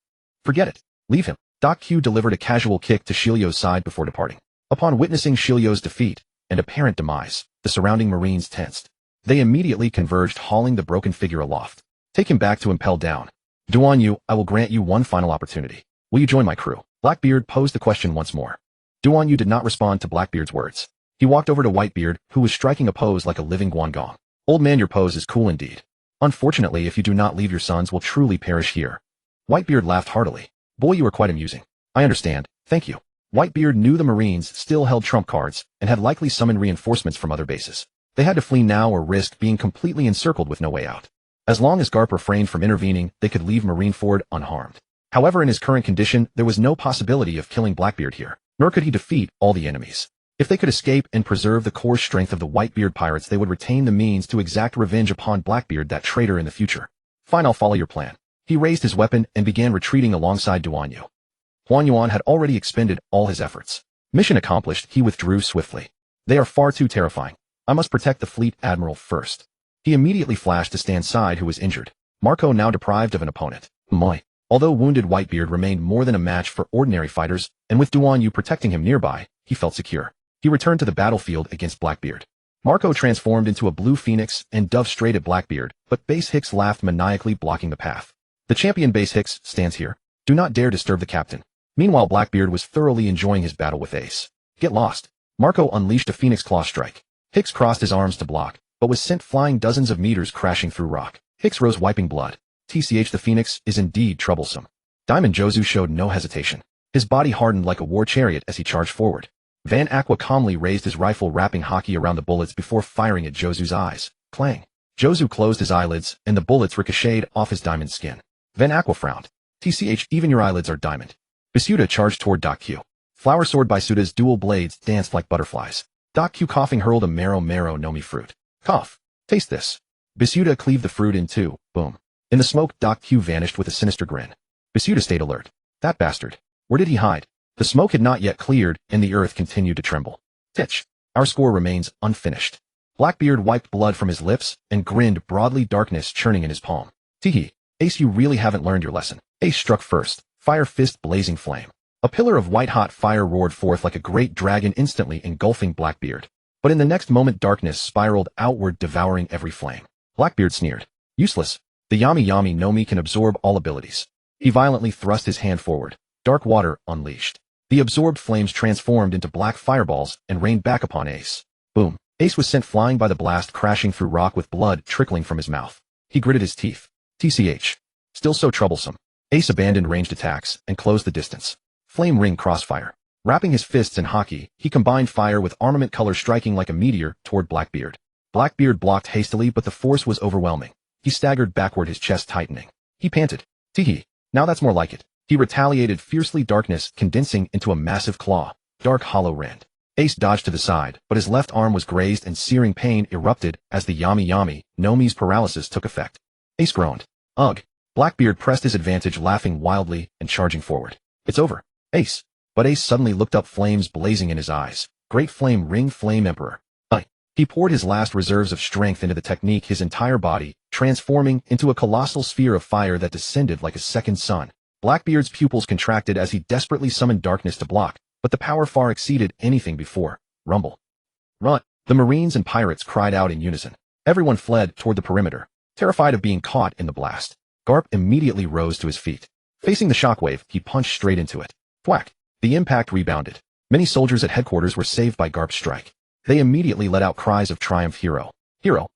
A: Forget it. Leave him. Doc Q delivered a casual kick to Shilio's side before departing. Upon witnessing Shilio's defeat and apparent demise, the surrounding Marines tensed. They immediately converged, hauling the broken figure aloft. Take him back to Impel Down. Duan Yu, I will grant you one final opportunity. Will you join my crew? Blackbeard posed the question once more. Duan Yu did not respond to Blackbeard's words. He walked over to Whitebeard, who was striking a pose like a living guangong. Old man, your pose is cool indeed. Unfortunately, if you do not leave, your sons will truly perish here. Whitebeard laughed heartily. Boy, you are quite amusing. I understand, thank you. Whitebeard knew the Marines still held trump cards and had likely summoned reinforcements from other bases. They had to flee now or risk being completely encircled with no way out. As long as Garp refrained from intervening, they could leave Marineford unharmed. However, in his current condition, there was no possibility of killing Blackbeard here, nor could he defeat all the enemies. If they could escape and preserve the core strength of the Whitebeard pirates, they would retain the means to exact revenge upon Blackbeard, that traitor, in the future. Fine, I'll follow your plan. He raised his weapon and began retreating alongside Duan Yu. Huan Yuan had already expended all his efforts. Mission accomplished, he withdrew swiftly. They are far too terrifying. I must protect the fleet admiral first. He immediately flashed to Stan's side, who was injured. Marco, now deprived of an opponent. Although wounded, Whitebeard remained more than a match for ordinary fighters, and with Duan Yu protecting him nearby, he felt secure. He returned to the battlefield against Blackbeard. Marco transformed into a blue phoenix and dove straight at Blackbeard, but Base Hicks laughed maniacally, blocking the path. The champion Base Hicks stands here. Do not dare disturb the captain. Meanwhile, Blackbeard was thoroughly enjoying his battle with Ace. Get lost. Marco unleashed a phoenix claw strike. Hicks crossed his arms to block, but was sent flying dozens of meters, crashing through rock. Hicks rose, wiping blood. TCH, the phoenix is indeed troublesome. Diamond Jozu showed no hesitation. His body hardened like a war chariot as he charged forward. Van Aqua calmly raised his rifle, wrapping hockey around the bullets before firing at Jozu's eyes. Clang. Jozu closed his eyelids, and the bullets ricocheted off his diamond skin. Van Aqua frowned. TCH, even your eyelids are diamond. Bisuda charged toward Doc Q. Flower Sword Bisuda's dual blades danced like butterflies. Doc Q, coughing, hurled a Maro Nomi fruit. Cough. Taste this. Bisuda cleaved the fruit in two. Boom. In the smoke, Doc Q vanished with a sinister grin. Bisuda stayed alert. That bastard. Where did he hide? The smoke had not yet cleared, and the earth continued to tremble. Titch. Our score remains unfinished. Blackbeard wiped blood from his lips and grinned broadly, darkness churning in his palm. Teehee. Ace, you really haven't learned your lesson. Ace struck first, fire fist blazing flame. A pillar of white-hot fire roared forth like a great dragon, instantly engulfing Blackbeard. But in the next moment, darkness spiraled outward, devouring every flame. Blackbeard sneered. Useless. The Yami Yami no Mi can absorb all abilities. He violently thrust his hand forward. Dark water unleashed. The absorbed flames transformed into black fireballs and rained back upon Ace. Boom. Ace was sent flying by the blast, crashing through rock with blood trickling from his mouth. He gritted his teeth. TCH. Still so troublesome. Ace abandoned ranged attacks and closed the distance. Flame ring crossfire. Wrapping his fists in hockey, he combined fire with armament color, striking like a meteor toward Blackbeard. Blackbeard blocked hastily, but the force was overwhelming. He staggered backward, his chest tightening. He panted. Teehee. Now that's more like it. He retaliated fiercely, darkness condensing into a massive claw. Dark hollow rend. Ace dodged to the side, but his left arm was grazed and searing pain erupted as the Yami Yami no Mi's paralysis took effect. Ace groaned. Ugh. Blackbeard pressed his advantage, laughing wildly and charging forward. It's over. Ace. But Ace suddenly looked up, flames blazing in his eyes. Great flame ring, flame emperor. He poured his last reserves of strength into the technique, his entire body transforming into a colossal sphere of fire that descended like a second sun. Blackbeard's pupils contracted as he desperately summoned darkness to block, but the power far exceeded anything before. Rumble. Run! The Marines and pirates cried out in unison. Everyone fled toward the perimeter, terrified of being caught in the blast. Garp immediately rose to his feet. Facing the shockwave, he punched straight into it. Thwack! The impact rebounded. Many soldiers at headquarters were saved by Garp's strike. They immediately let out cries of triumph. Hero! Hero!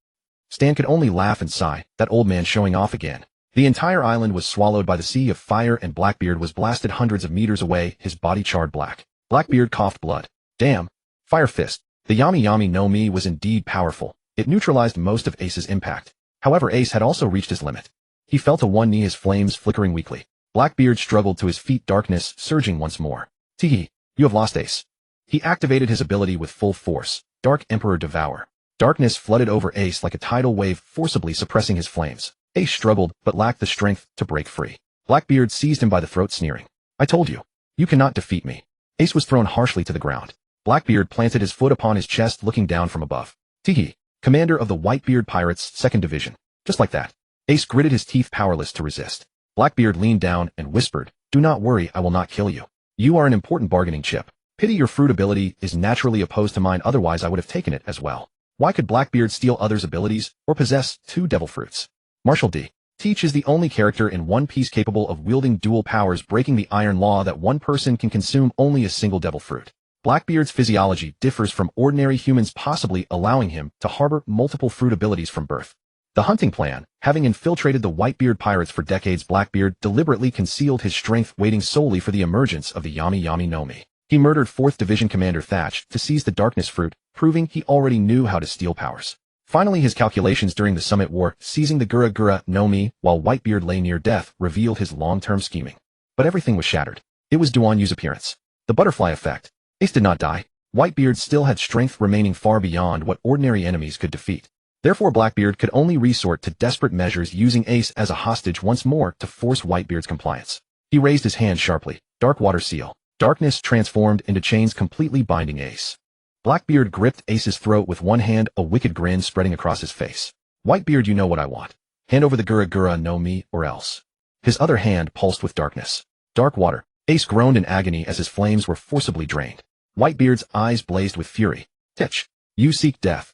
A: Stan could only laugh and sigh, that old man showing off again. The entire island was swallowed by the sea of fire and Blackbeard was blasted hundreds of meters away, his body charred black. Blackbeard coughed blood. Damn! Fire Fist! The Yami Yami no Mi was indeed powerful. It neutralized most of Ace's impact. However, Ace had also reached his limit. He fell to one knee, his flames flickering weakly. Blackbeard struggled to his feet, darkness surging once more. Teehee, you have lost, Ace. He activated his ability with full force. Dark Emperor Devour. Darkness flooded over Ace like a tidal wave, forcibly suppressing his flames. Ace struggled, but lacked the strength to break free. Blackbeard seized him by the throat, sneering. I told you. You cannot defeat me. Ace was thrown harshly to the ground. Blackbeard planted his foot upon his chest, looking down from above. Teehee, commander of the Whitebeard Pirates, 2nd Division. Just like that. Ace gritted his teeth, powerless to resist. Blackbeard leaned down and whispered, do not worry, I will not kill you. You are an important bargaining chip. Pity your fruit ability is naturally opposed to mine, otherwise I would have taken it as well. Why could Blackbeard steal others' abilities, or possess 2 devil fruits? Marshall D. Teach is the only character in One Piece capable of wielding dual powers, breaking the iron law that one person can consume only a single devil fruit. Blackbeard's physiology differs from ordinary humans, possibly allowing him to harbor multiple fruit abilities from birth. The hunting plan, having infiltrated the Whitebeard pirates for decades, Blackbeard deliberately concealed his strength, waiting solely for the emergence of the Yami Yami no Mi. He murdered 4th Division Commander Thatch to seize the darkness fruit, proving he already knew how to steal powers. Finally, his calculations during the Summit War, seizing the Gura Gura no Mi while Whitebeard lay near death, revealed his long-term scheming. But everything was shattered. It was Duan Yu's appearance. The butterfly effect. Ace did not die. Whitebeard still had strength remaining far beyond what ordinary enemies could defeat. Therefore, Blackbeard could only resort to desperate measures, using Ace as a hostage once more to force Whitebeard's compliance. He raised his hand sharply. Dark Water Seal. Darkness transformed into chains, completely binding Ace. Blackbeard gripped Ace's throat with one hand, a wicked grin spreading across his face. Whitebeard, you know what I want. Hand over the Gura Gura no Mi, or else. His other hand pulsed with darkness. Dark water. Ace groaned in agony as his flames were forcibly drained. Whitebeard's eyes blazed with fury. Titch. You seek death.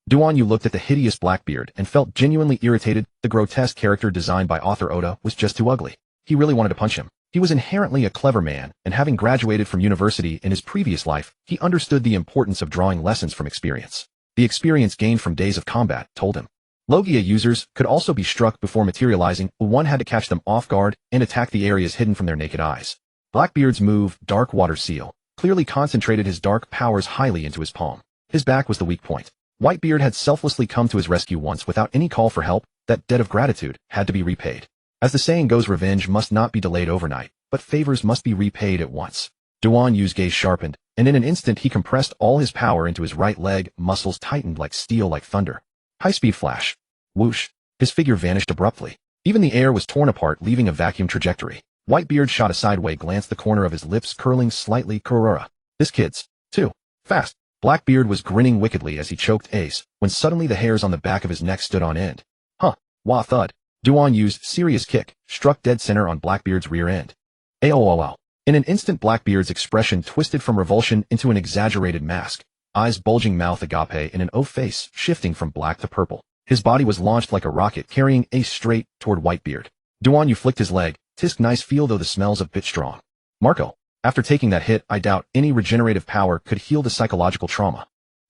A: Duan Yu looked at the hideous Blackbeard and felt genuinely irritated. The grotesque character designed by author Oda was just too ugly. He really wanted to punch him. He was inherently a clever man, and having graduated from university in his previous life, he understood the importance of drawing lessons from experience. The experience gained from days of combat told him. Logia users could also be struck before materializing, one had to catch them off guard and attack the areas hidden from their naked eyes. Blackbeard's move, Dark Water Seal, clearly concentrated his dark powers highly into his palm. His back was the weak point. Whitebeard had selflessly come to his rescue once without any call for help. That debt of gratitude had to be repaid. As the saying goes, revenge must not be delayed overnight, but favors must be repaid at once. Duan Yu's gaze sharpened, and in an instant he compressed all his power into his right leg, muscles tightened like steel, like thunder. High-speed flash. Whoosh. His figure vanished abruptly. Even the air was torn apart, leaving a vacuum trajectory. Whitebeard shot a sideway glance, the corner of his lips curling slightly. Kurora. This kid's too fast. Blackbeard was grinning wickedly as he choked Ace, when suddenly the hairs on the back of his neck stood on end. Huh. Wah thud. Duan Yu's serious kick struck dead center on Blackbeard's rear end. AOOL. In an instant, Blackbeard's expression twisted from revulsion into an exaggerated mask. Eyes bulging, mouth agape in an O face, shifting from black to purple. His body was launched like a rocket, carrying Ace straight toward Whitebeard. Duan Yu flicked his leg. Tisk, nice feel, though the smell's a bit strong. Marco. After taking that hit, I doubt any regenerative power could heal the psychological trauma.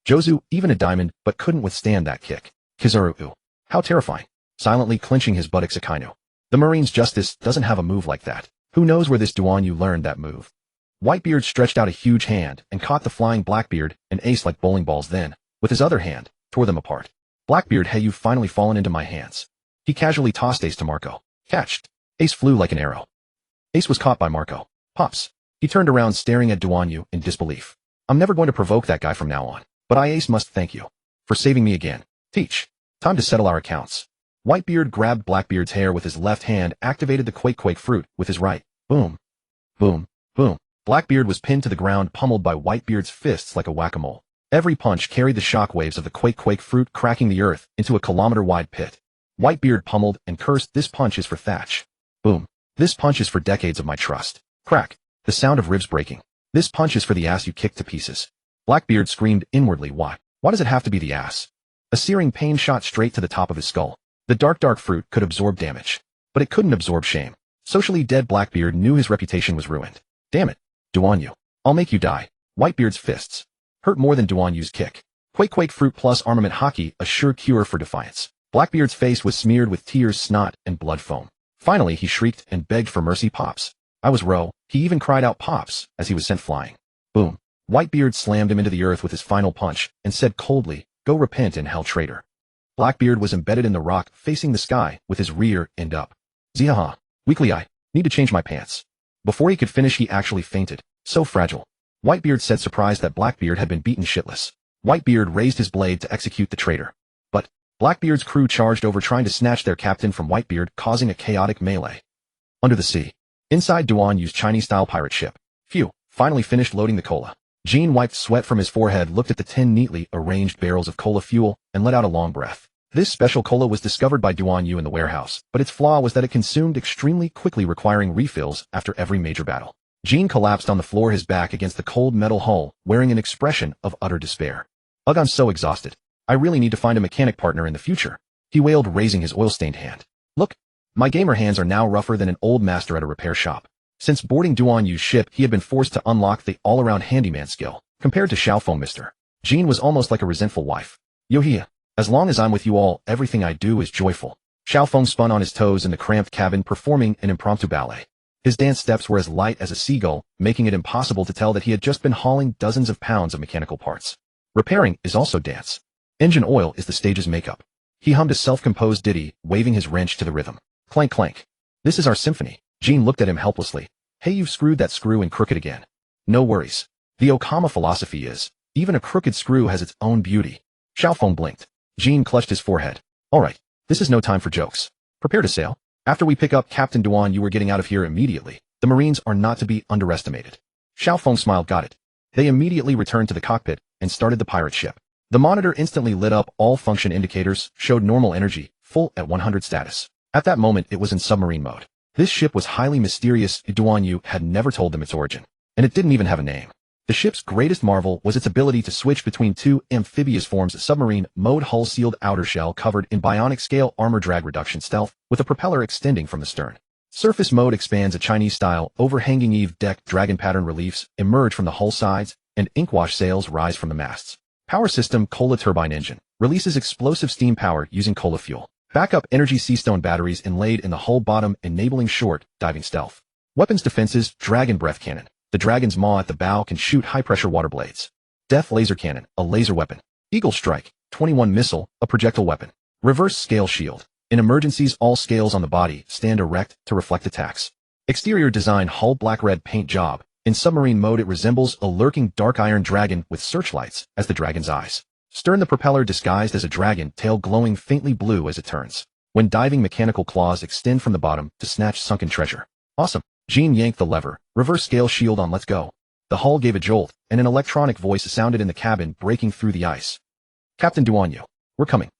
A: Jozu, even a diamond, but couldn't withstand that kick. Kizaru. How terrifying. Silently clenching his buttocks, Akainu. The Marine's justice doesn't have a move like that. Who knows where this Duan Yu learned that move? Whitebeard stretched out a huge hand and caught the flying Blackbeard and Ace like bowling balls, then, with his other hand, tore them apart. Blackbeard, hey, you've finally fallen into my hands. He casually tossed Ace to Marco. Catched. Ace flew like an arrow. Ace was caught by Marco. Pops. He turned around, staring at Duan Yu in disbelief. I'm never going to provoke that guy from now on. But Ace must thank you for saving me again. Teach. Time to settle our accounts. Whitebeard grabbed Blackbeard's hair with his left hand, activated the Quake fruit with his right. Boom. Boom. Boom. Blackbeard was pinned to the ground, pummeled by Whitebeard's fists like a whack-a-mole. Every punch carried the shockwaves of the quake fruit, cracking the earth into a kilometer-wide pit. Whitebeard pummeled and cursed, "This punch is for Thatch." Boom. "This punch is for decades of my trust." Crack. The sound of ribs breaking. "This punch is for the ass you kicked to pieces." Blackbeard screamed inwardly, "Why? Why does it have to be the ass?" A searing pain shot straight to the top of his skull. The dark fruit could absorb damage, but it couldn't absorb shame. Socially dead Blackbeard knew his reputation was ruined. "Damn it, Duanyu. I'll make you die." Whitebeard's fists hurt more than Duanyu's kick. Quake fruit plus armament hockey, a sure cure for defiance. Blackbeard's face was smeared with tears, snot, and blood foam. Finally, he shrieked and begged for mercy. "Pops. I was Ro." He even cried out "Pops" as he was sent flying. Boom. Whitebeard slammed him into the earth with his final punch and said coldly, "Go repent in hell, traitor." Blackbeard was embedded in the rock, facing the sky, with his rear end up. "Zihaha. Weakly, I need to change my pants." Before he could finish, he actually fainted. "So fragile." Whitebeard said, surprised that Blackbeard had been beaten shitless. Whitebeard raised his blade to execute the traitor. But Blackbeard's crew charged over, trying to snatch their captain from Whitebeard, causing a chaotic melee. Under the sea. Inside Duanyu's Chinese-style pirate ship. Phew, finally finished loading the cola. Jean wiped sweat from his forehead, looked at the 10 neatly arranged barrels of cola fuel, and let out a long breath. This special cola was discovered by Duanyu in the warehouse, but its flaw was that it consumed extremely quickly, requiring refills after every major battle. Jean collapsed on the floor, his back against the cold metal hull, wearing an expression of utter despair. "Ugh, I'm so exhausted. I really need to find a mechanic partner in the future," he wailed, raising his oil-stained hand. "Look, my gamer hands are now rougher than an old master at a repair shop." Since boarding Duanyu's ship, he had been forced to unlock the all-around handyman skill. Compared to Xiaofeng, Mr. Jean was almost like a resentful wife. "Yohia, as long as I'm with you all, everything I do is joyful." Xiaofeng spun on his toes in the cramped cabin, performing an impromptu ballet. His dance steps were as light as a seagull, making it impossible to tell that he had just been hauling dozens of pounds of mechanical parts. Repairing is also dance. Engine oil is the stage's makeup. He hummed a self-composed ditty, waving his wrench to the rhythm. Clank clank. "This is our symphony." Jean looked at him helplessly. "Hey, you've screwed that screw in crooked again." "No worries. The Okama philosophy is, even a crooked screw has its own beauty." Xiaofeng blinked. Jean clutched his forehead. "All right, this is no time for jokes. Prepare to sail. After we pick up Captain Duan, you are getting out of here immediately. The Marines are not to be underestimated." Xiaofeng smiled. "Got it." They immediately returned to the cockpit and started the pirate ship. The monitor instantly lit up. All function indicators showed normal energy, full at 100 status. At that moment, it was in submarine mode. This ship was highly mysterious. Duanyu had never told them its origin, and it didn't even have a name. The ship's greatest marvel was its ability to switch between two amphibious forms: submarine mode, hull-sealed outer shell covered in bionic scale armor, drag reduction stealth, with a propeller extending from the stern. Surface mode expands, a Chinese-style overhanging eave deck, dragon pattern reliefs emerge from the hull sides, and inkwash sails rise from the masts. Power system, Cola turbine engine, releases explosive steam power using cola fuel. Backup energy, Seastone batteries inlaid in the hull bottom, enabling short diving stealth. Weapons defenses, dragon breath cannon. The dragon's maw at the bow can shoot high-pressure water blades. Death laser cannon, a laser weapon. Eagle strike, 21 missile, a projectile weapon. Reverse scale shield. In emergencies, all scales on the body stand erect to reflect attacks. Exterior design, hull black-red paint job. In submarine mode, it resembles a lurking dark iron dragon with searchlights as the dragon's eyes. Stern, the propeller disguised as a dragon, tail glowing faintly blue as it turns. When diving, mechanical claws extend from the bottom to snatch sunken treasure. Awesome. Jean yanked the lever. Reverse scale shield on, let's go. The hull gave a jolt, and an electronic voice sounded in the cabin, breaking through the ice. "Captain Duanyu, we're coming."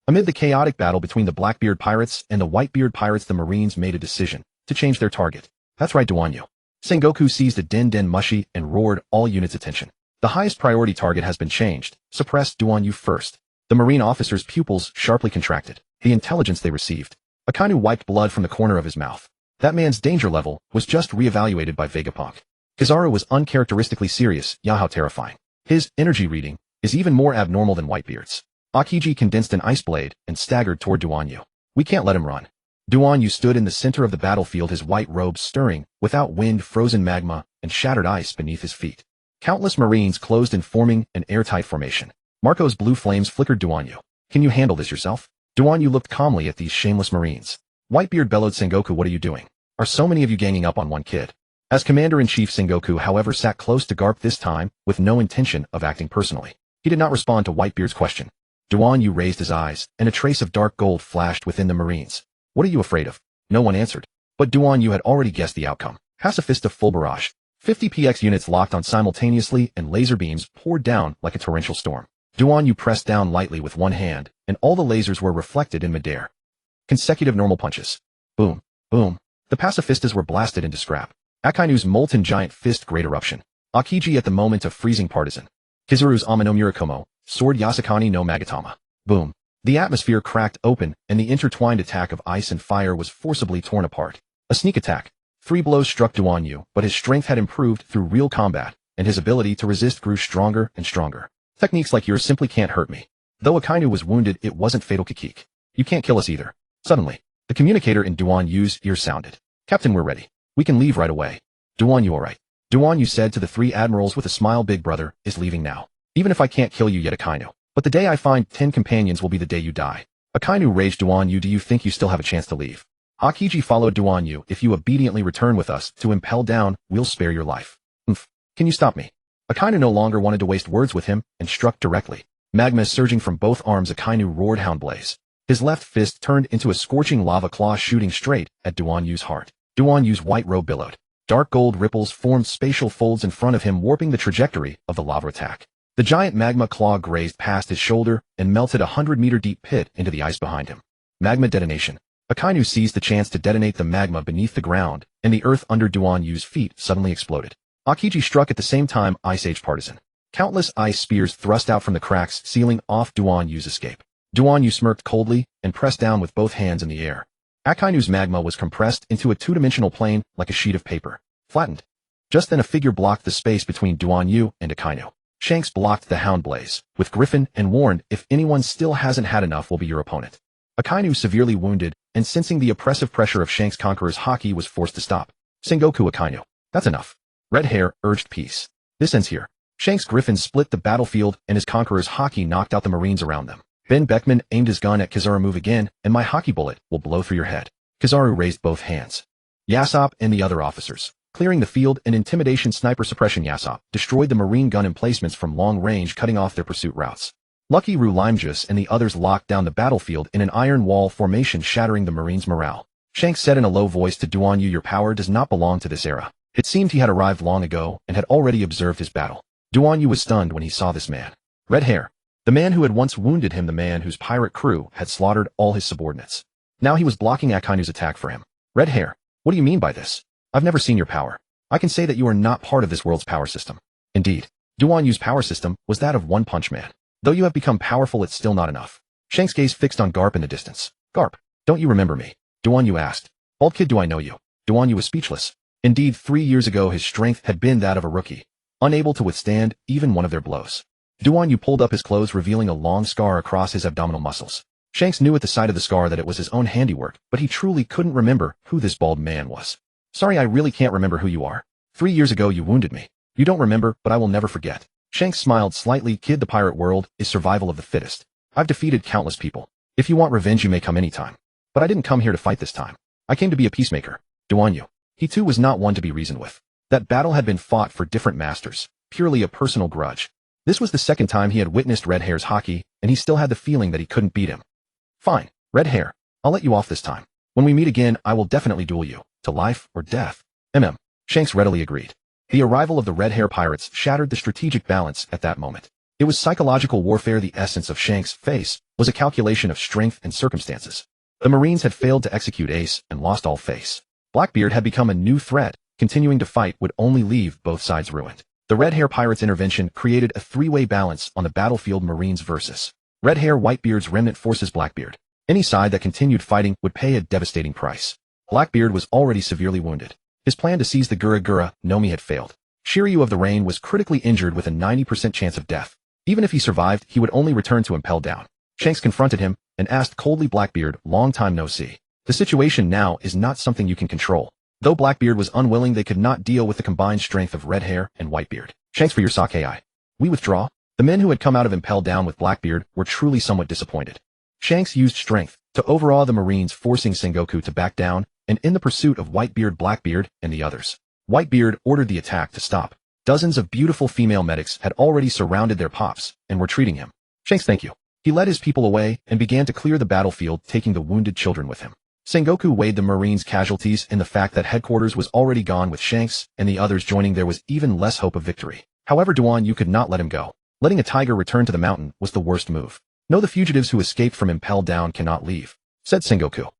A: Amid the chaotic battle between the Blackbeard pirates and the Whitebeard pirates, the Marines made a decision to change their target. "That's right, Duanyu." Sengoku seized a den mushi and roared, "All units attention. The highest priority target has been changed. Suppress Duanyu first." The Marine officer's pupils sharply contracted. The intelligence they received. Akainu wiped blood from the corner of his mouth. That man's danger level was just re-evaluated by Vegapunk. Kizaru was uncharacteristically serious. Yah, how terrifying. His energy reading is even more abnormal than Whitebeard's. Akiji condensed an ice blade and staggered toward Duanyu. "We can't let him run." Duanyu stood in the center of the battlefield, his white robes stirring, without wind, frozen magma, and shattered ice beneath his feet. Countless Marines closed in, forming an airtight formation. Marco's blue flames flickered. "Duanyu, can you handle this yourself?" Duanyu looked calmly at these shameless Marines. Whitebeard bellowed, "Sengoku, what are you doing? Are so many of you ganging up on one kid?" As Commander-in-Chief, Sengoku, however, sat close to Garp this time, with no intention of acting personally. He did not respond to Whitebeard's question. Duanyu raised his eyes, and a trace of dark gold flashed within the Marines. "What are you afraid of?" No one answered. But Duanyu had already guessed the outcome. Pacifista full barrage. 50 PX units locked on simultaneously and laser beams poured down like a torrential storm. Duan Yu pressed down lightly with one hand, and all the lasers were reflected in midair. Consecutive normal punches. Boom, boom. The pacifistas were blasted into scrap. Akainu's molten giant fist great eruption. Akiji at the moment of freezing partisan. Kizaru's Amano Murakumo, sword Yasakani no Magatama. Boom. The atmosphere cracked open, and the intertwined attack of ice and fire was forcibly torn apart. A sneak attack. 3 blows struck Duan Yu, but his strength had improved through real combat, and his ability to resist grew stronger and stronger. Techniques like yours simply can't hurt me. Though Akainu was wounded, it wasn't fatal Kikik. You can't kill us either. Suddenly, the communicator in Duan Yu's ear sounded. Captain, we're ready. We can leave right away. Duan Yu alright. Duan Yu said to the 3 admirals with a smile. Big brother is leaving now. Even if I can't kill you yet, Akainu. But the day I find 10 companions will be the day you die. Akainu raged. Duan Yu, do you think you still have a chance to leave? Akiji followed Duan Yu. If you obediently return with us to Impel Down, we'll spare your life. Can you stop me? Akainu no longer wanted to waste words with him and struck directly. Magma surging from both arms, Akainu roared Houndblaze. His left fist turned into a scorching lava claw shooting straight at Duan Yu's heart. Duan Yu's white robe billowed. Dark gold ripples formed spatial folds in front of him, warping the trajectory of the lava attack. The giant magma claw grazed past his shoulder and melted a 100-meter deep pit into the ice behind him. Magma detonation. Akainu seized the chance to detonate the magma beneath the ground, and the earth under Duan Yu's feet suddenly exploded. Akiji struck at the same time. Ice Age partisan. Countless ice spears thrust out from the cracks, sealing off Duan Yu's escape. Duan Yu smirked coldly and pressed down with both hands in the air. Akainu's magma was compressed into a 2-dimensional plane like a sheet of paper. Flattened. Just then a figure blocked the space between Duan Yu and Akainu. Shanks blocked the Houndblaze with Griffin and warned, if anyone still hasn't had enough will be your opponent. Akainu, severely wounded, and sensing the oppressive pressure of Shanks' Conqueror's haki, was forced to stop. Sengoku Akainu. That's enough. Red Hair urged peace. This ends here. Shanks' Griffin split the battlefield and his Conqueror's haki knocked out the Marines around them. Ben Beckman aimed his gun at Kizaru. Move again, and my haki bullet will blow through your head. Kizaru raised both hands. Yasop and the other officers. Clearing the field, an intimidation sniper suppression. Yasop destroyed the Marine gun emplacements from long range, cutting off their pursuit routes. Lucky Ru Limejus and the others locked down the battlefield in an iron wall formation, shattering the Marines' morale. Shanks said in a low voice to Duan Yu, your power does not belong to this era. It seemed he had arrived long ago and had already observed his battle. Duan Yu was stunned when he saw this man. Red Hair. The man who had once wounded him, the man whose pirate crew had slaughtered all his subordinates. Now he was blocking Akainu's attack for him. Red Hair. What do you mean by this? I've never seen your power. I can say that you are not part of this world's power system. Indeed, Duan Yu's power system was that of One Punch Man. Though you have become powerful, it's still not enough. Shanks' gaze fixed on Garp in the distance. Garp, don't you remember me? Duan Yu asked. Bald kid, do I know you? Duan Yu was speechless. Indeed, 3 years ago his strength had been that of a rookie, unable to withstand even one of their blows. Duan Yu pulled up his clothes, revealing a long scar across his abdominal muscles. Shanks knew at the sight of the scar that it was his own handiwork, but he truly couldn't remember who this bald man was. Sorry, I really can't remember who you are. 3 years ago you wounded me. You don't remember, but I will never forget. Shanks smiled slightly. Kid, the pirate world is survival of the fittest. I've defeated countless people. If you want revenge, you may come anytime. But I didn't come here to fight this time. I came to be a peacemaker. Duan Yu. He too was not one to be reasoned with. That battle had been fought for different masters, purely a personal grudge. This was the second time he had witnessed Red Hair's haki, and he still had the feeling that he couldn't beat him. Fine, Red Hair. I'll let you off this time. When we meet again, I will definitely duel you, to life or death. Shanks readily agreed. The arrival of the Red Hair pirates shattered the strategic balance at that moment. It was psychological warfare. The essence of Shanks' face was a calculation of strength and circumstances. The Marines had failed to execute Ace and lost all face. Blackbeard had become a new threat. Continuing to fight would only leave both sides ruined. The Red Hair pirates' intervention created a three-way balance on the battlefield. Marines versus Red Hair. Whitebeard's remnant forces Blackbeard. Any side that continued fighting would pay a devastating price. Blackbeard was already severely wounded. His plan to seize the Gura Nomi had failed. Shiryu of the Rain was critically injured with a 90% chance of death. Even if he survived, he would only return to Impel Down. Shanks confronted him and asked coldly, Blackbeard, long time no see. The situation now is not something you can control. Though Blackbeard was unwilling, they could not deal with the combined strength of Red Hair and Whitebeard. Shanks, for your sake, we withdraw. The men who had come out of Impel Down with Blackbeard were truly somewhat disappointed. Shanks used strength to overawe the Marines, forcing Sengoku to back down, and in the pursuit of Whitebeard, Blackbeard, and the others. Whitebeard ordered the attack to stop. Dozens of beautiful female medics had already surrounded their pops and were treating him. Shanks, thank you. He led his people away and began to clear the battlefield, taking the wounded children with him. Sengoku weighed the Marines' casualties and the fact that headquarters was already gone with Shanks and the others joining. There was even less hope of victory. However, Duan could not let him go. Letting a tiger return to the mountain was the worst move. No, the fugitives who escaped from Impel Down cannot leave, said Sengoku.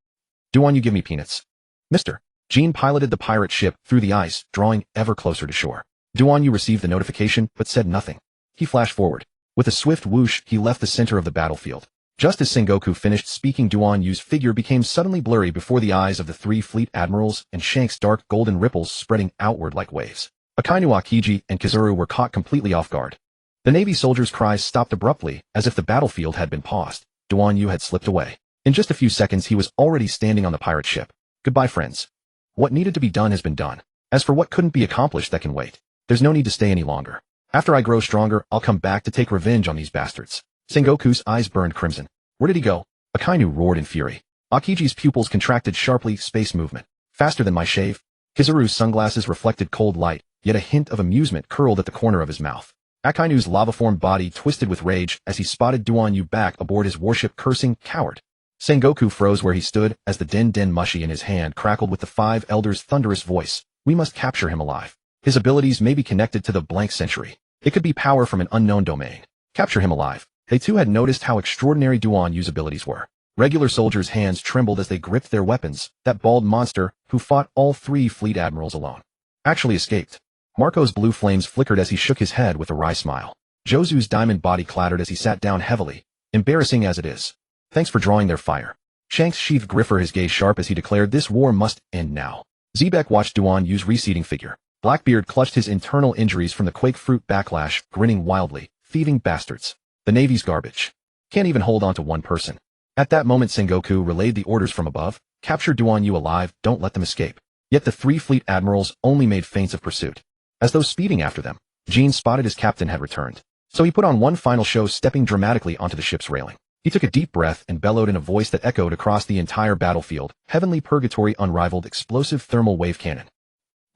A: Duan, give me peanuts. Mr. Jean piloted the pirate ship through the ice, drawing ever closer to shore. Duan received the notification but said nothing. He flashed forward. With a swift whoosh, he left the center of the battlefield. Just as Sengoku finished speaking, Duan figure became suddenly blurry before the eyes of the three fleet admirals, and Shanks' dark golden ripples spreading outward like waves. Akainu, Akiji, and Kizaru were caught completely off guard. The Navy soldiers' cries stopped abruptly, as if the battlefield had been paused. Duan had slipped away. In just a few seconds he was already standing on the pirate ship. Goodbye, friends. What needed to be done has been done. As for what couldn't be accomplished, that can wait. There's no need to stay any longer. After I grow stronger, I'll come back to take revenge on these bastards. Sengoku's eyes burned crimson. Where did he go? Akainu roared in fury. Akiji's pupils contracted sharply. Space movement. Faster than my shave. Kizaru's sunglasses reflected cold light, yet a hint of amusement curled at the corner of his mouth. Akainu's lava-formed body twisted with rage as he spotted Duan back aboard his warship, cursing, coward. Sengoku froze where he stood as the den mushi in his hand crackled with the five elders' thunderous voice. We must capture him alive. His abilities may be connected to the blank century. It could be power from an unknown domain. Capture him alive. They too had noticed how extraordinary Duan's abilities were. Regular soldiers' hands trembled as they gripped their weapons. That bald monster, who fought all three fleet admirals alone, actually escaped. Marco's blue flames flickered as he shook his head with a wry smile. Josu's diamond body clattered as he sat down heavily, embarrassing as it is. Thanks for drawing their fire. Shanks sheathed Griffer, his gaze sharp as he declared this war must end now. Zebek watched Duan's receding figure. Blackbeard clutched his internal injuries from the quake fruit backlash, grinning wildly. Thieving bastards. The Navy's garbage. Can't even hold on to one person. At that moment Sengoku relayed the orders from above. Capture Duan alive, don't let them escape. Yet the three fleet admirals only made feints of pursuit. As though speeding after them, Jean spotted his captain had returned. So he put on one final show, stepping dramatically onto the ship's railing. He took a deep breath and bellowed in a voice that echoed across the entire battlefield. Heavenly purgatory, unrivaled explosive thermal wave cannon.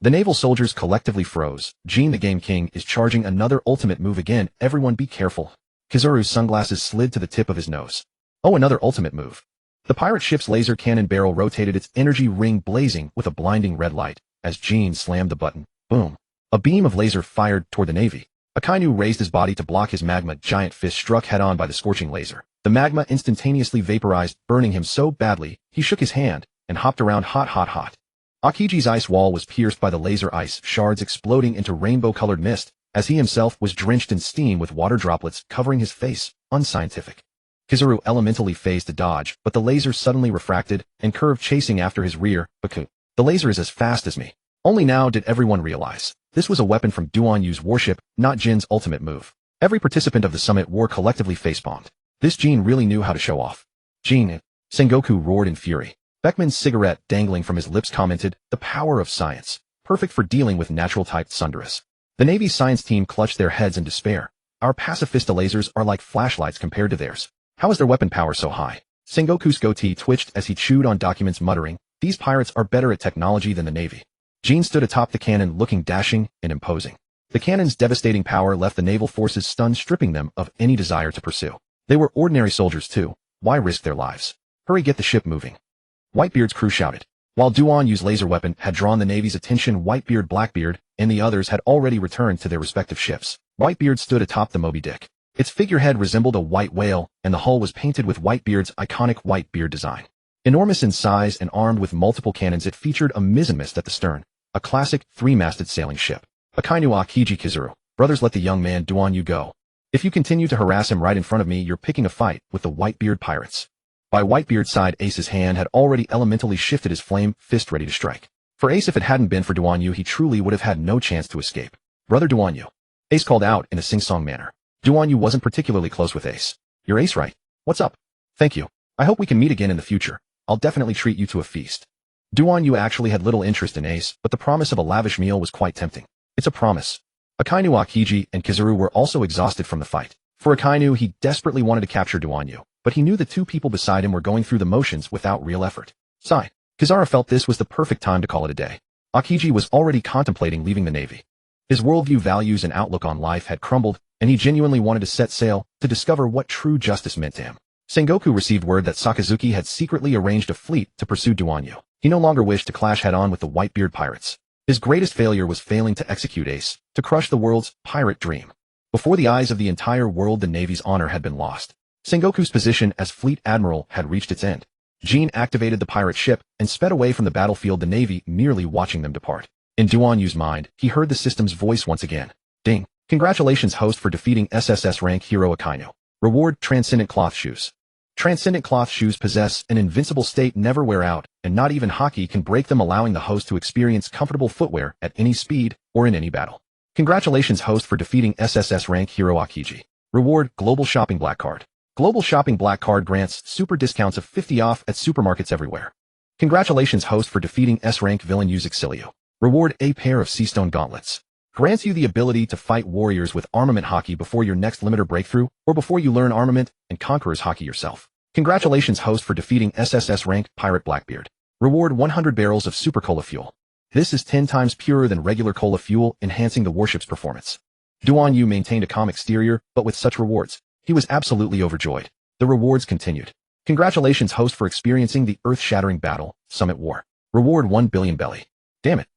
A: The naval soldiers collectively froze. Jean, the Game King, is charging another ultimate move again. Everyone be careful. Kizaru's sunglasses slid to the tip of his nose. Oh, another ultimate move. The pirate ship's laser cannon barrel rotated, its energy ring blazing with a blinding red light. As Jean slammed the button, boom. A beam of laser fired toward the Navy. Akainu raised his body to block his magma giant fist struck head-on by the scorching laser. The magma instantaneously vaporized, burning him so badly, he shook his hand and hopped around hot. Akiji's ice wall was pierced by the laser, ice shards exploding into rainbow-colored mist, as he himself was drenched in steam with water droplets covering his face. Unscientific. Kizaru elementally phased to dodge, but the laser suddenly refracted and curved, chasing after his rear. Baku. The laser is as fast as me. Only now did everyone realize. This was a weapon from Duan's warship, not Jin's ultimate move. Every participant of the summit war collectively facepalmed. This Jin really knew how to show off. Jin! Sengoku roared in fury. Beckman's cigarette dangling from his lips commented, the power of science. Perfect for dealing with natural-typed Sundaras. The Navy's science team clutched their heads in despair. Our pacifista lasers are like flashlights compared to theirs. How is their weapon power so high? Sengoku's goatee twitched as he chewed on documents, muttering, these pirates are better at technology than the Navy. Jean stood atop the cannon, looking dashing and imposing. The cannon's devastating power left the naval forces stunned, stripping them of any desire to pursue. They were ordinary soldiers too. Why risk their lives? Hurry, get the ship moving. Whitebeard's crew shouted. While Duan's laser weapon had drawn the Navy's attention, Whitebeard, Blackbeard, and the others had already returned to their respective ships. Whitebeard stood atop the Moby Dick. Its figurehead resembled a white whale, and the hull was painted with Whitebeard's iconic Whitebeard design. Enormous in size and armed with multiple cannons, it featured a mizzenmast at the stern. A classic, three-masted sailing ship. Akainu, Akiji, Kizaru. Brothers, let the young man Duan go. If you continue to harass him right in front of me, you're picking a fight with the Whitebeard pirates. By Whitebeard's side, Ace's hand had already elementally shifted, his flame fist ready to strike. For Ace, if it hadn't been for Duan, he truly would have had no chance to escape. Brother Duan, Ace called out in a sing-song manner. Duan wasn't particularly close with Ace. You're Ace, right? What's up? Thank you. I hope we can meet again in the future. I'll definitely treat you to a feast. Duan actually had little interest in Ace, but the promise of a lavish meal was quite tempting. It's a promise. Akainu, Akiji, and Kizaru were also exhausted from the fight. For Akainu, he desperately wanted to capture Duan, but he knew the two people beside him were going through the motions without real effort. Sigh. Kizaru felt this was the perfect time to call it a day. Akiji was already contemplating leaving the Navy. His worldview, values, and outlook on life had crumbled, and he genuinely wanted to set sail to discover what true justice meant to him. Sengoku received word that Sakazuki had secretly arranged a fleet to pursue Duanyu. He no longer wished to clash head-on with the Whitebeard pirates. His greatest failure was failing to execute Ace, to crush the world's pirate dream. Before the eyes of the entire world, the Navy's honor had been lost. Sengoku's position as fleet admiral had reached its end. Jean activated the pirate ship and sped away from the battlefield, the Navy merely watching them depart. In Duanyu's mind, he heard the system's voice once again. Ding. Congratulations, host, for defeating SSS rank hero Akainu. Reward: Transcendent Cloth Shoes. Transcendent Cloth Shoes possess an invincible state, never wear out, and not even hockey can break them, allowing the host to experience comfortable footwear at any speed or in any battle. Congratulations, host, for defeating SSS rank hero Akiji. Reward: Global Shopping Black Card. Global Shopping Black Card grants super discounts of 50 off at supermarkets everywhere. Congratulations, host, for defeating S-rank villain Uzixilio. Reward: A pair of Seastone Gauntlets. Grants you the ability to fight warriors with armament hockey before your next limiter breakthrough, or before you learn armament and conquerors hockey yourself. Congratulations, host, for defeating SSS rank pirate Blackbeard. Reward: 100 barrels of super cola fuel. This is 10 times purer than regular cola fuel, enhancing the warship's performance. Duanyu maintained a calm exterior, but with such rewards, he was absolutely overjoyed. The rewards continued. Congratulations, host, for experiencing the earth-shattering battle, Summit War. Reward: 1 billion belly. Damn it.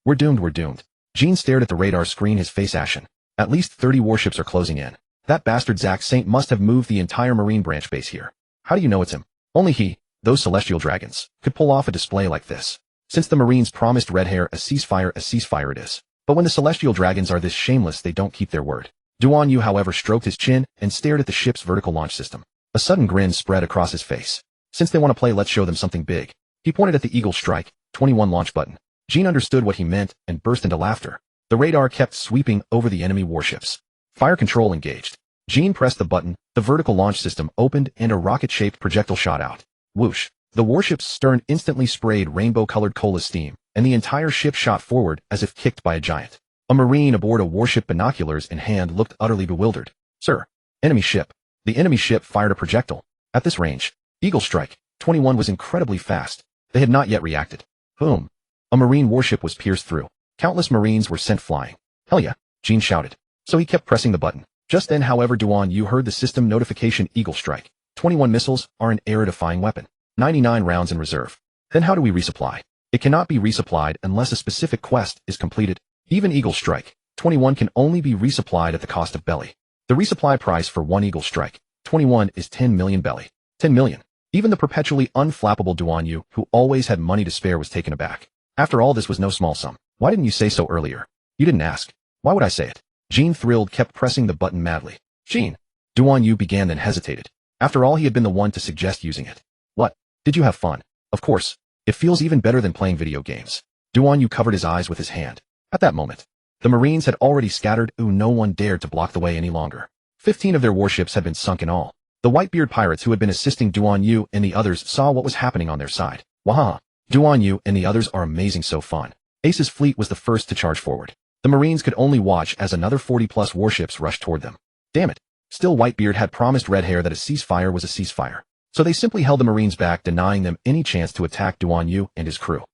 A: We're doomed, we're doomed. Jean stared at the radar screen, his face ashen. At least 30 warships are closing in. That bastard Zack Saint must have moved the entire Marine branch base here. How do you know it's him? Only he, those celestial dragons, could pull off a display like this. Since the Marines promised Red Hair a ceasefire it is. But when the celestial dragons are this shameless, they don't keep their word. Duanyu, however, stroked his chin and stared at the ship's vertical launch system. A sudden grin spread across his face. Since they want to play, let's show them something big. He pointed at the Eagle Strike 21 launch button. Jean understood what he meant and burst into laughter. The radar kept sweeping over the enemy warships. Fire control engaged. Jean pressed the button, the vertical launch system opened, and a rocket-shaped projectile shot out. Whoosh. The warship's stern instantly sprayed rainbow-colored cola steam, and the entire ship shot forward as if kicked by a giant. A Marine aboard a warship, binoculars in hand, looked utterly bewildered. Sir. Enemy ship. The enemy ship fired a projectile. At this range, Eagle Strike 21 was incredibly fast. They had not yet reacted. Boom. A Marine warship was pierced through. Countless Marines were sent flying. Hell yeah, Jean shouted. So he kept pressing the button. Just then, however, Duanyu heard the system notification: Eagle Strike 21 missiles are an era-defying weapon. 99 rounds in reserve. Then how do we resupply? It cannot be resupplied unless a specific quest is completed. Even Eagle Strike 21 can only be resupplied at the cost of belly. The resupply price for one Eagle Strike 21 is 10 million belly. 10 million. Even the perpetually unflappable Duanyu, who always had money to spare, was taken aback. After all, this was no small sum. Why didn't you say so earlier? You didn't ask. Why would I say it? Jean, thrilled, kept pressing the button madly. Jean. Duanyu began, then hesitated. After all, he had been the one to suggest using it. What? Did you have fun? Of course. It feels even better than playing video games. Duanyu covered his eyes with his hand. At that moment, the Marines had already scattered. No one dared to block the way any longer. 15 of their warships had been sunk in all. The Whitebeard pirates, who had been assisting Duanyu and the others, saw what was happening on their side. Wahaha. Duanyu and the others are amazing, so fun. Ace's fleet was the first to charge forward. The Marines could only watch as another 40-plus warships rushed toward them. Damn it. Still, Whitebeard had promised Red Hair that a ceasefire was a ceasefire. So they simply held the Marines back, denying them any chance to attack Duanyu and his crew.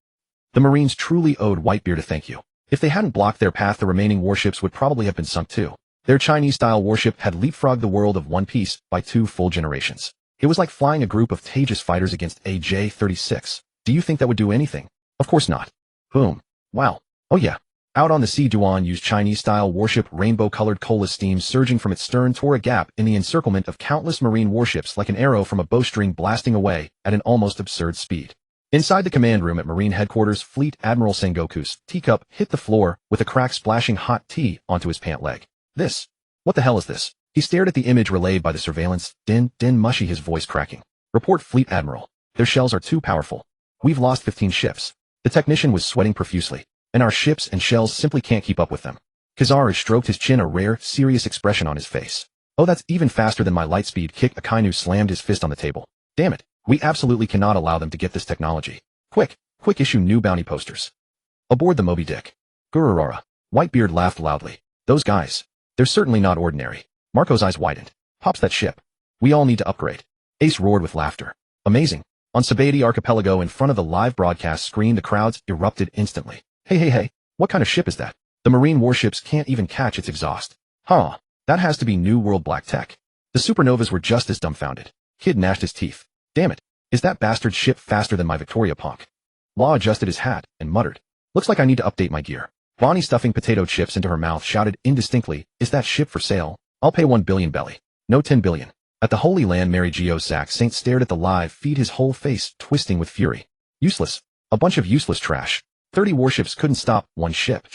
A: The Marines truly owed Whitebeard a thank you. If they hadn't blocked their path, the remaining warships would probably have been sunk too. Their Chinese-style warship had leapfrogged the world of One Piece by 2 full generations. It was like flying a group of Tejas fighters against a J-36. Do you think that would do anything? Of course not. Boom. Wow. Oh yeah. Out on the sea, Duanyu's Chinese-style warship, rainbow-colored cola steam surging from its stern, tore a gap in the encirclement of countless Marine warships like an arrow from a bowstring, blasting away at an almost absurd speed. Inside the command room at Marine headquarters, Fleet Admiral Sengoku's teacup hit the floor with a crack, splashing hot tea onto his pant leg. This. What the hell is this? He stared at the image relayed by the surveillance. Din mushy, his voice cracking. Report, Fleet Admiral. Their shells are too powerful. We've lost 15 ships. The technician was sweating profusely, and our ships and shells simply can't keep up with them. Kizaru stroked his chin, a rare, serious expression on his face. Oh, that's even faster than my lightspeed kick. Akainu slammed his fist on the table. Damn it. We absolutely cannot allow them to get this technology. Quick issue new bounty posters. Aboard the Moby Dick. Gururara. Whitebeard laughed loudly. Those guys. They're certainly not ordinary. Marco's eyes widened. Pops that ship. We all need to upgrade. Ace roared with laughter. Amazing. On Sabaody Archipelago, in front of the live broadcast screen, the crowds erupted instantly. Hey, what kind of ship is that? The Marine warships can't even catch its exhaust. Huh, that has to be New World black tech. The supernovas were just as dumbfounded. Kid gnashed his teeth. Damn it. Is that bastard ship faster than my Victoria punk? Law adjusted his hat and muttered. Looks like I need to update my gear. Bonnie, stuffing potato chips into her mouth, shouted indistinctly, is that ship for sale? I'll pay 1 billion belly. No 10 billion. At the Holy Land, Mary Geosac Saint stared at the live feed, his whole face twisting with fury. Useless. A bunch of useless trash. 30 warships couldn't stop one ship.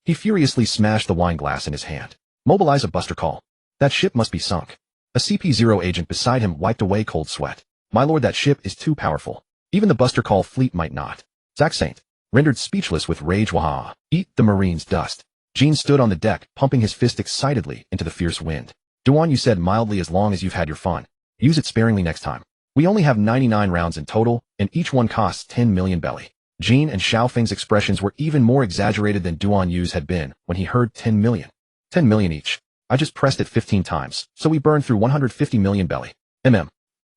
A: He furiously smashed the wine glass in his hand. Mobilize a buster call. That ship must be sunk. A CP0 agent beside him wiped away cold sweat. My lord, that ship is too powerful. Even the buster call fleet might not. Zack Saint, rendered speechless with rage, waha, eat the Marine's dust. Jean stood on the deck, pumping his fist excitedly into the fierce wind. Duan, you said mildly, as long as you've had your fun. Use it sparingly next time. We only have 99 rounds in total, and each one costs 10 million belly. Jean and Xiaofeng's expressions were even more exaggerated than Duan Yu's had been when he heard 10 million. 10 million each. I just pressed it 15 times, so we burned through 150 million belly.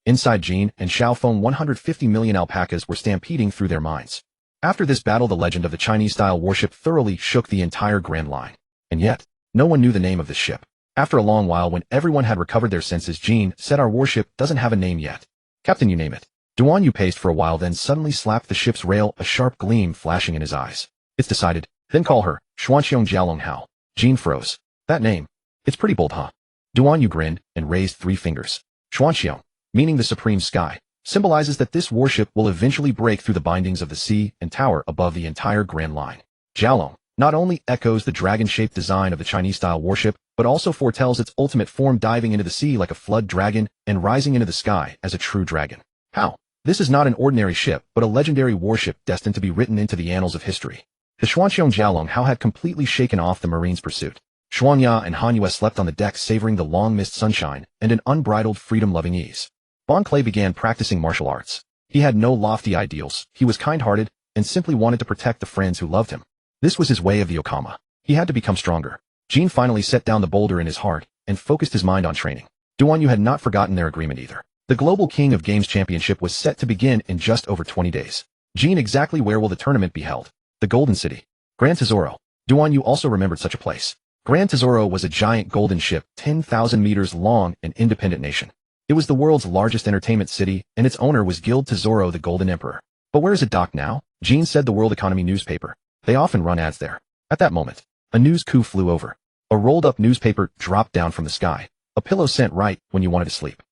A: Inside Jean and Xiaofeng, 150 million alpacas were stampeding through their minds. After this battle, the legend of the Chinese-style warship thoroughly shook the entire Grand Line. And yet, no one knew the name of the ship. After a long while, when everyone had recovered their senses, Jean said, our warship doesn't have a name yet. Captain, you name it. Duan Yu paced for a while, then suddenly slapped the ship's rail, a sharp gleam flashing in his eyes. It's decided. Then call her Xuanqiong Jialong Hao. Jean froze. That name. It's pretty bold, huh? Duan Yu grinned and raised 3 fingers. Xuanqiong, meaning the supreme sky, symbolizes that this warship will eventually break through the bindings of the sea and tower above the entire Grand Line. Jialong not only echoes the dragon-shaped design of the Chinese-style warship, but also foretells its ultimate form, diving into the sea like a flood dragon and rising into the sky as a true dragon. How? This is not an ordinary ship, but a legendary warship destined to be written into the annals of history. The Xuanqiong Jialong Hao had completely shaken off the Marine's pursuit. Xuanya and Han Yue slept on the deck, savoring the long-missed sunshine and an unbridled freedom-loving ease. Bon Clay began practicing martial arts. He had no lofty ideals, he was kind-hearted, and simply wanted to protect the friends who loved him. This was his way of the Okama. He had to become stronger. Jean finally set down the boulder in his heart and focused his mind on training. Duan Yu had not forgotten their agreement either. The Global King of Games Championship was set to begin in just over 20 days. Jean, exactly where will the tournament be held? The Golden City. Gran Tesoro. Duan Yu also remembered such a place. Gran Tesoro was a giant golden ship, 10,000 meters long, an independent nation. It was the world's largest entertainment city, and its owner was Guild Tesoro, the Golden Emperor. But where is it docked now? Jean said the World Economy newspaper. They often run ads there. At that moment, a news coup flew over. A rolled-up newspaper dropped down from the sky, a pillow sent right when you wanted to sleep.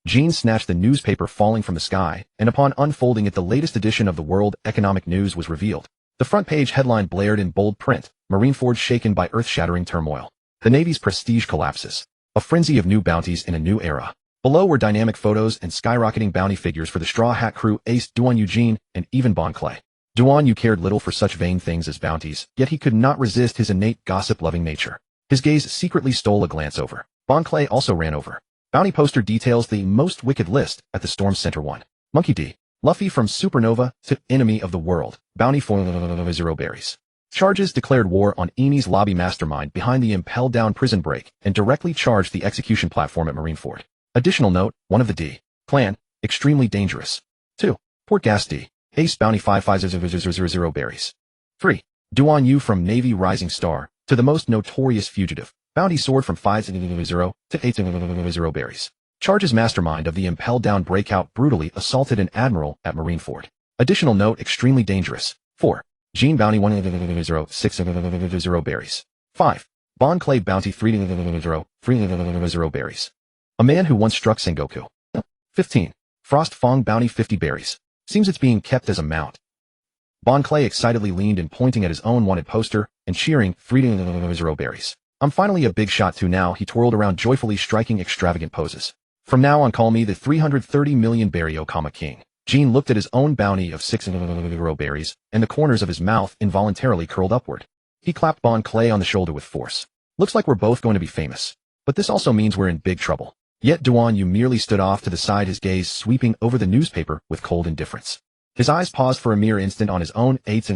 A: Jean snatched the newspaper falling from the sky, and upon unfolding it, the latest edition of the World Economic News was revealed. The front page headline blared in bold print, Marineford shaken by earth-shattering turmoil. The Navy's prestige collapses. A frenzy of new bounties in a new era. Below were dynamic photos and skyrocketing bounty figures for the Straw Hat crew, Ace, Duan Eugene, and even Bon Clay. Duan Yu cared little for such vain things as bounties, yet he could not resist his innate gossip-loving nature. His gaze secretly stole a glance over. Bon Clay also ran over. Bounty poster details the most wicked list at the Storm Center 1. Monkey D. Luffy from Supernova to Enemy of the World. Bounty for 0 berries. Charges declared war on Eni's lobby mastermind behind the Impel Down prison break and directly charged the execution platform at Marineford. Additional note, one of the D. Clan, extremely dangerous. 2. Port Gas D. Ace bounty 55000 berries. 3. Duan Yu from Navy Rising Star to the most notorious fugitive. Bounty soared from 50 to 80 berries. Charges mastermind of the Impel Down breakout brutally assaulted an admiral at Marineford. Additional note, extremely dangerous. 4. Jean bounty 160 berries. 5. Bon Clay bounty 3 berries. A man who once struck Sengoku. 15. Frost Fong bounty 50 berries. Seems it's being kept as a mount. Bon Clay excitedly leaned in, pointing at his own wanted poster and cheering 3 berries. I'm finally a big shot too now. He twirled around joyfully, striking extravagant poses. From now on, call me the 330 million berry Okama King. Jean looked at his own bounty of 6 berries, and the corners of his mouth involuntarily curled upward. He clapped Bon Clay on the shoulder with force. Looks like we're both going to be famous. But this also means we're in big trouble. Yet Duan Yu merely stood off to the side, his gaze sweeping over the newspaper with cold indifference. His eyes paused for a mere instant on his own 8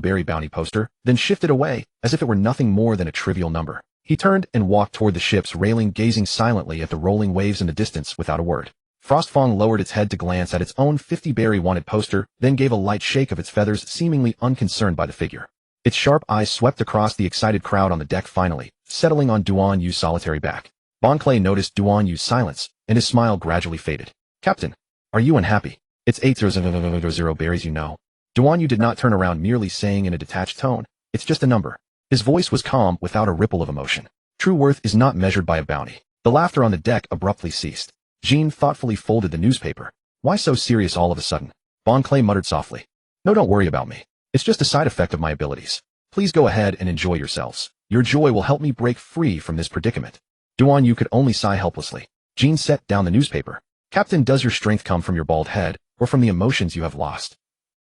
A: berry bounty poster, then shifted away, as if it were nothing more than a trivial number. He turned and walked toward the ship's railing, gazing silently at the rolling waves in the distance without a word. Frostfang lowered its head to glance at its own 50 berry wanted poster, then gave a light shake of its feathers, seemingly unconcerned by the figure. Its sharp eyes swept across the excited crowd on the deck, finally settling on Duan Yu's solitary back. Bon Clay noticed Duan Yu's silence, and his smile gradually faded. Captain, are you unhappy? It's 800 berries, you know. Duan Yu did not turn around, merely saying in a detached tone, it's just a number. His voice was calm, without a ripple of emotion. True worth is not measured by a bounty. The laughter on the deck abruptly ceased. Jean thoughtfully folded the newspaper. Why so serious all of a sudden? Bon Clay muttered softly. No, don't worry about me. It's just a side effect of my abilities. Please go ahead and enjoy yourselves. Your joy will help me break free from this predicament. Duan Yu could only sigh helplessly. Jean set down the newspaper. Captain, does your strength come from your bald head, or from the emotions you have lost?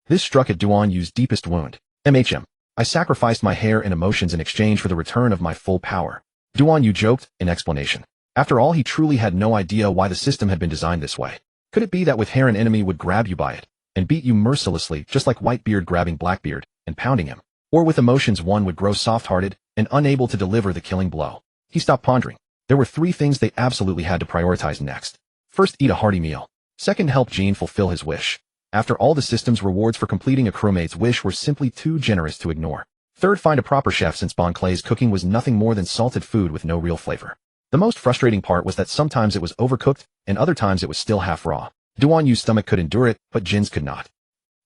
A: This struck at Duan Yu's deepest wound. I sacrificed my hair and emotions in exchange for the return of my full power. Duan Yu joked, in explanation. After all, he truly had no idea why the system had been designed this way. Could it be that with hair an enemy would grab you by it, and beat you mercilessly, just like Whitebeard grabbing Blackbeard, and pounding him? Or with emotions one would grow soft-hearted, and unable to deliver the killing blow? He stopped pondering. There were three things they absolutely had to prioritize next. First, eat a hearty meal. Second, help Jean fulfill his wish. After all, the system's rewards for completing a crewmate's wish were simply too generous to ignore. Third, find a proper chef, since Bon Clay's cooking was nothing more than salted food with no real flavor. The most frustrating part was that sometimes it was overcooked, and other times it was still half raw. Duan Yu's stomach could endure it, but Jin's could not.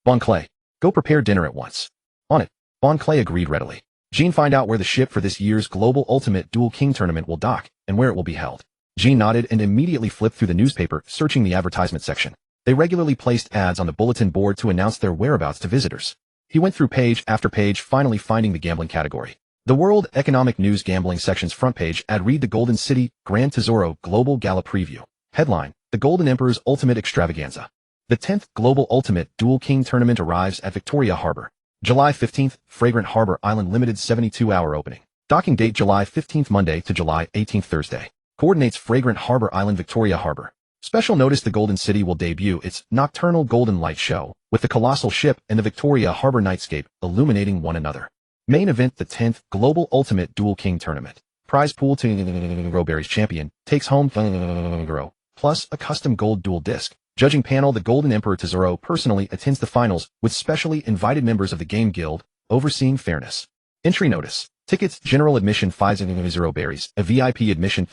A: Bon Clay, go prepare dinner at once. On it. Bon Clay agreed readily. Jean, find out where the ship for this year's Global Ultimate Duel King Tournament will dock, and where it will be held. Jean nodded and immediately flipped through the newspaper, searching the advertisement section. They regularly placed ads on the bulletin board to announce their whereabouts to visitors. He went through page after page, finally finding the gambling category. The World Economic News Gambling section's front page ad read the Golden City Grand Tesoro Global Gala Preview. Headline, The Golden Emperor's Ultimate Extravaganza. The 10th Global Ultimate Duel King Tournament arrives at Victoria Harbor. July 15th, Fragrant Harbor Island Limited 72-hour opening. Docking date July 15th Monday to July 18th Thursday. Coordinates Fragrant Harbor Island, Victoria Harbor. Special notice, the Golden City will debut its nocturnal golden light show, with the colossal ship and the Victoria Harbor nightscape illuminating one another. Main event, the 10th Global Ultimate Duel King Tournament. Prize pool, Berry's champion takes home plus a custom gold duel disc. Judging panel, the Golden Emperor Tesoro personally attends the finals with specially invited members of the Game Guild, overseeing fairness. Entry notice. Tickets, general admission 5 berries, a VIP admission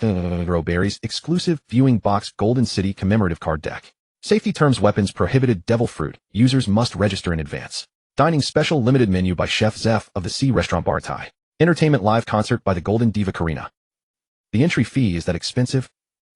A: berries, exclusive viewing box, Golden City commemorative card deck. Safety terms, weapons prohibited, devil fruit, users must register in advance. Dining, special limited menu by Chef Zeph of the Sea Restaurant Bar Thai. Entertainment, live concert by the Golden Diva Karina. The entry fee, is that expensive?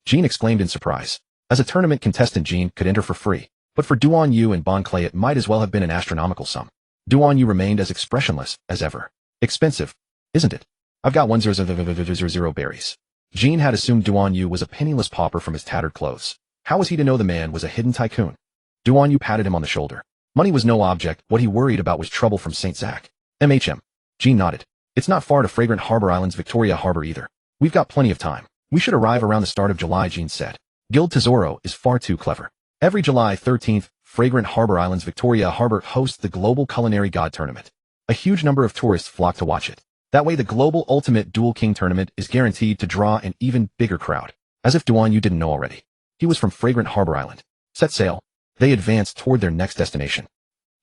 A: Jean exclaimed in surprise. As a tournament contestant, Jean could enter for free, but for Duan Yu and Bon Clay it might as well have been an astronomical sum. Duan Yu remained as expressionless as ever. Expensive, isn't it? I've got 100 berries. Jean had assumed Duan Yu was a penniless pauper from his tattered clothes. How was he to know the man was a hidden tycoon? Duan Yu patted him on the shoulder. Money was no object, what he worried about was trouble from St. Zach. Jean nodded. It's not far to Fragrant Harbor Island's Victoria Harbor either. We've got plenty of time. We should arrive around the start of July, Jean said. Guild Tesoro is far too clever. Every July 13th, Fragrant Harbor Island's Victoria Harbor hosts the Global Culinary God Tournament. A huge number of tourists flock to watch it. That way the Global Ultimate Duel King Tournament is guaranteed to draw an even bigger crowd. As if Duan Yu didn't know already. He was from Fragrant Harbor Island. Set sail. They advanced toward their next destination.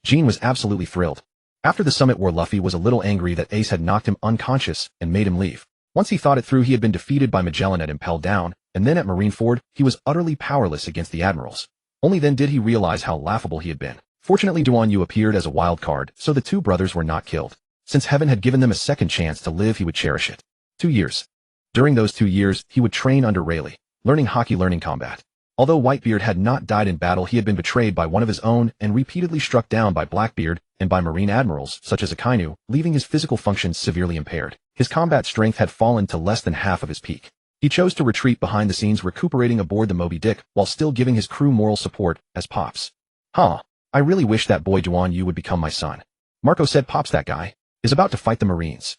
A: Jean was absolutely thrilled. After the summit war, Luffy was a little angry that Ace had knocked him unconscious and made him leave. Once he thought it through, he had been defeated by Magellan at Impel Down, and then at Marineford, he was utterly powerless against the admirals. Only then did he realize how laughable he had been. Fortunately, Duan Yu appeared as a wild card, so the two brothers were not killed. Since heaven had given them a second chance to live, he would cherish it. 2 years. During those 2 years, he would train under Rayleigh, learning hockey, learning combat. Although Whitebeard had not died in battle, he had been betrayed by one of his own and repeatedly struck down by Blackbeard and by marine admirals such as Akainu, leaving his physical functions severely impaired. His combat strength had fallen to less than half of his peak. He chose to retreat behind the scenes, recuperating aboard the Moby Dick while still giving his crew moral support as Pops. I really wish that boy Duan Yu would become my son. Marco said. Pops, that guy is about to fight the Marines.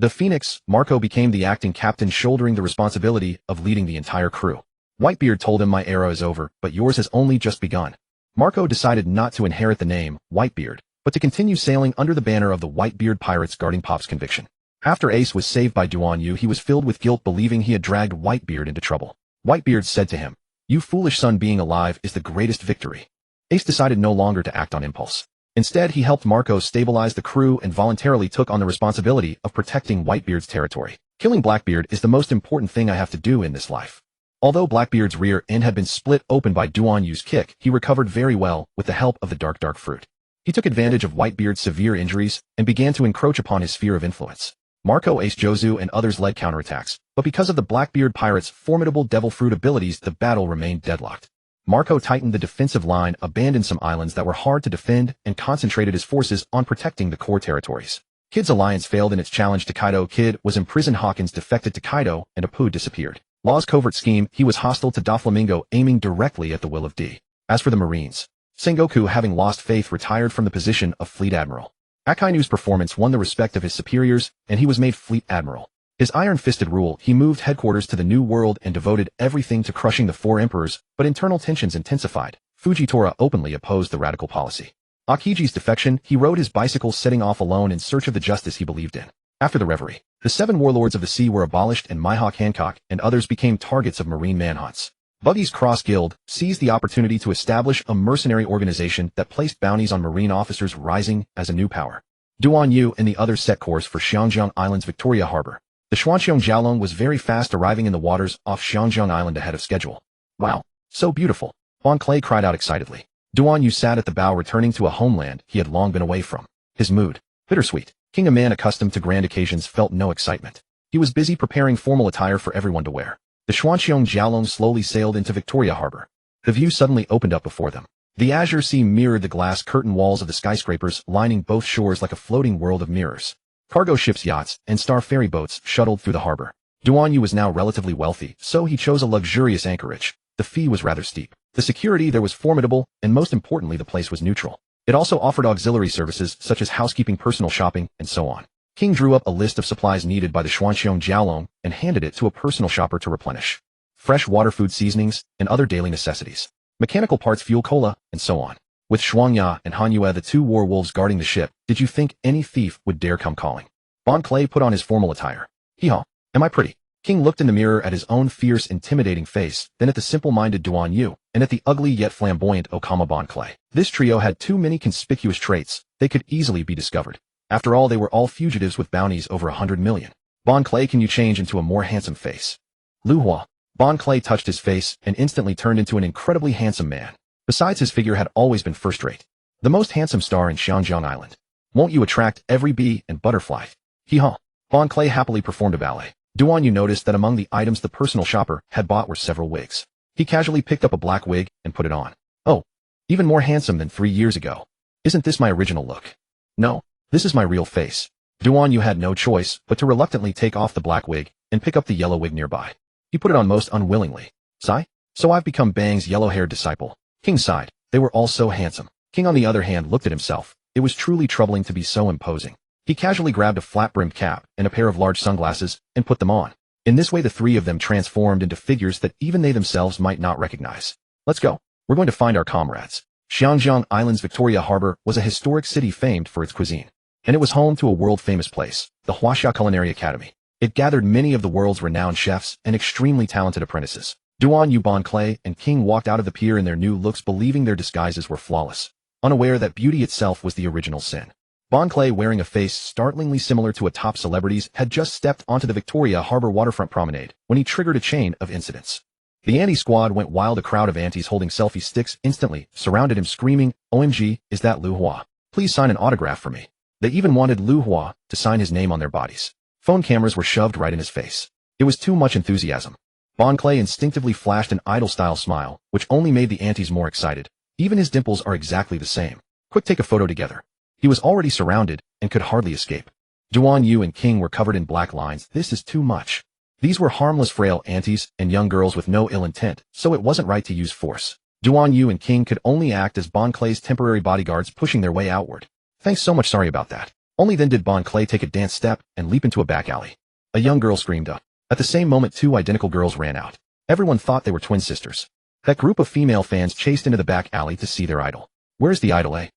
A: The Phoenix. Marco became the acting captain, shouldering the responsibility of leading the entire crew. Whitebeard told him, my era is over, but yours has only just begun. Marco decided not to inherit the name Whitebeard, but to continue sailing under the banner of the Whitebeard pirates, guarding Pop's conviction. After Ace was saved by Duan Yu, he was filled with guilt, believing he had dragged Whitebeard into trouble. Whitebeard said to him, "You foolish son, being alive is the greatest victory." Ace decided no longer to act on impulse. Instead, he helped Marco stabilize the crew and voluntarily took on the responsibility of protecting Whitebeard's territory. Killing Blackbeard is the most important thing I have to do in this life. Although Blackbeard's rear end had been split open by Duan Yu's kick, he recovered very well with the help of the dark fruit. He took advantage of Whitebeard's severe injuries and began to encroach upon his sphere of influence. Marco Ace Jozu and others led counterattacks, but because of the Blackbeard pirates' formidable devil fruit abilities, the battle remained deadlocked. Marco tightened the defensive line, abandoned some islands that were hard to defend, and concentrated his forces on protecting the core territories. Kid's alliance failed in its challenge to Kaido. Kid was imprisoned. Hawkins defected to Kaido, and Apu disappeared. Law's covert scheme, he was hostile to Doflamingo, aiming directly at the will of D. As for the Marines, Sengoku, having lost faith, retired from the position of Fleet Admiral. Akainu's performance won the respect of his superiors, and he was made Fleet Admiral. His iron-fisted rule, he moved headquarters to the New World and devoted everything to crushing the four emperors, but internal tensions intensified. Fujitora openly opposed the radical policy. Akiji's defection, he rode his bicycle setting off alone in search of the justice he believed in. After the reverie, the 7 warlords of the sea were abolished and Mihawk Hancock and others became targets of marine manhunts. Buggy's Cross Guild seized the opportunity to establish a mercenary organization that placed bounties on marine officers, rising as a new power. Duan Yu and the others set course for Xiangjiang Island's Victoria Harbor. The Xuanqiong Jiaolong was very fast, arriving in the waters off Xiangjiang Island ahead of schedule. Wow, so beautiful, Bon Clay cried out excitedly. Duan Yu sat at the bow, returning to a homeland he had long been away from. His mood, bittersweet. King, a man accustomed to grand occasions, felt no excitement. He was busy preparing formal attire for everyone to wear. The Xuanqiong Jiaolong slowly sailed into Victoria Harbor. The view suddenly opened up before them. The azure sea mirrored the glass curtain walls of the skyscrapers, lining both shores like a floating world of mirrors. Cargo ships, yachts, and star ferry boats shuttled through the harbor. Duan Yu was now relatively wealthy, so he chose a luxurious anchorage. The fee was rather steep. The security there was formidable, and most importantly, the place was neutral. It also offered auxiliary services such as housekeeping, personal shopping, and so on. King drew up a list of supplies needed by the Xuanqiong Jiaolong and handed it to a personal shopper to replenish. Fresh water, food, seasonings, and other daily necessities. Mechanical parts, fuel, cola, and so on. With Shuangya and Hanyue, the 2 war wolves guarding the ship, did you think any thief would dare come calling? Bon Clay put on his formal attire. Hee-haw, am I pretty? King looked in the mirror at his own fierce, intimidating face, then at the simple-minded Duan Yu, and at the ugly yet flamboyant Okama Bon Clay. This trio had too many conspicuous traits. They could easily be discovered. After all, they were all fugitives with bounties over 100 million. Bon Clay, can you change into a more handsome face? Lu Hua. Bon Clay touched his face and instantly turned into an incredibly handsome man. Besides, his figure had always been first-rate. The most handsome star in Xiangjiang Island. Won't you attract every bee and butterfly? Hee-haw. Bon Clay happily performed a ballet. Duan Yu noticed that among the items the personal shopper had bought were several wigs. He casually picked up a black wig and put it on. Oh, even more handsome than 3 years ago. Isn't this my original look? No, this is my real face. Duan Yu had no choice but to reluctantly take off the black wig and pick up the yellow wig nearby. He put it on most unwillingly. Sigh? So I've become Bang's yellow-haired disciple. King sighed. They were all so handsome. King, on the other hand, looked at himself. It was truly troubling to be so imposing. He casually grabbed a flat-brimmed cap and a pair of large sunglasses and put them on. In this way, the 3 of them transformed into figures that even they themselves might not recognize. Let's go. We're going to find our comrades. Xiangjiang Island's Victoria Harbor was a historic city famed for its cuisine. And it was home to a world-famous place, the Huaxia Culinary Academy. It gathered many of the world's renowned chefs and extremely talented apprentices. Duan Yu, Bon Clay, and King walked out of the pier in their new looks, believing their disguises were flawless, unaware that beauty itself was the original sin. Bon Clay, wearing a face startlingly similar to a top celebrity's, had just stepped onto the Victoria Harbor waterfront promenade when he triggered a chain of incidents. The anti squad went wild. A crowd of antis holding selfie sticks instantly surrounded him, screaming, "OMG, is that Lu Hua? Please sign an autograph for me." They even wanted Lu Hua to sign his name on their bodies. Phone cameras were shoved right in his face. It was too much enthusiasm. Bon Clay instinctively flashed an idol-style smile, which only made the antis more excited. Even his dimples are exactly the same. Quick, take a photo together. He was already surrounded and could hardly escape. Duan Yu and King were covered in black lines. This is too much. These were harmless, frail antis and young girls with no ill intent, so it wasn't right to use force. Duan Yu and King could only act as Bon Clay's temporary bodyguards, pushing their way outward. Thanks so much, sorry about that. Only then did Bon Clay take a dance step and leap into a back alley. A young girl screamed up. At the same moment, 2 identical girls ran out. Everyone thought they were twin sisters. That group of female fans chased into the back alley to see their idol. Where's the idol, eh?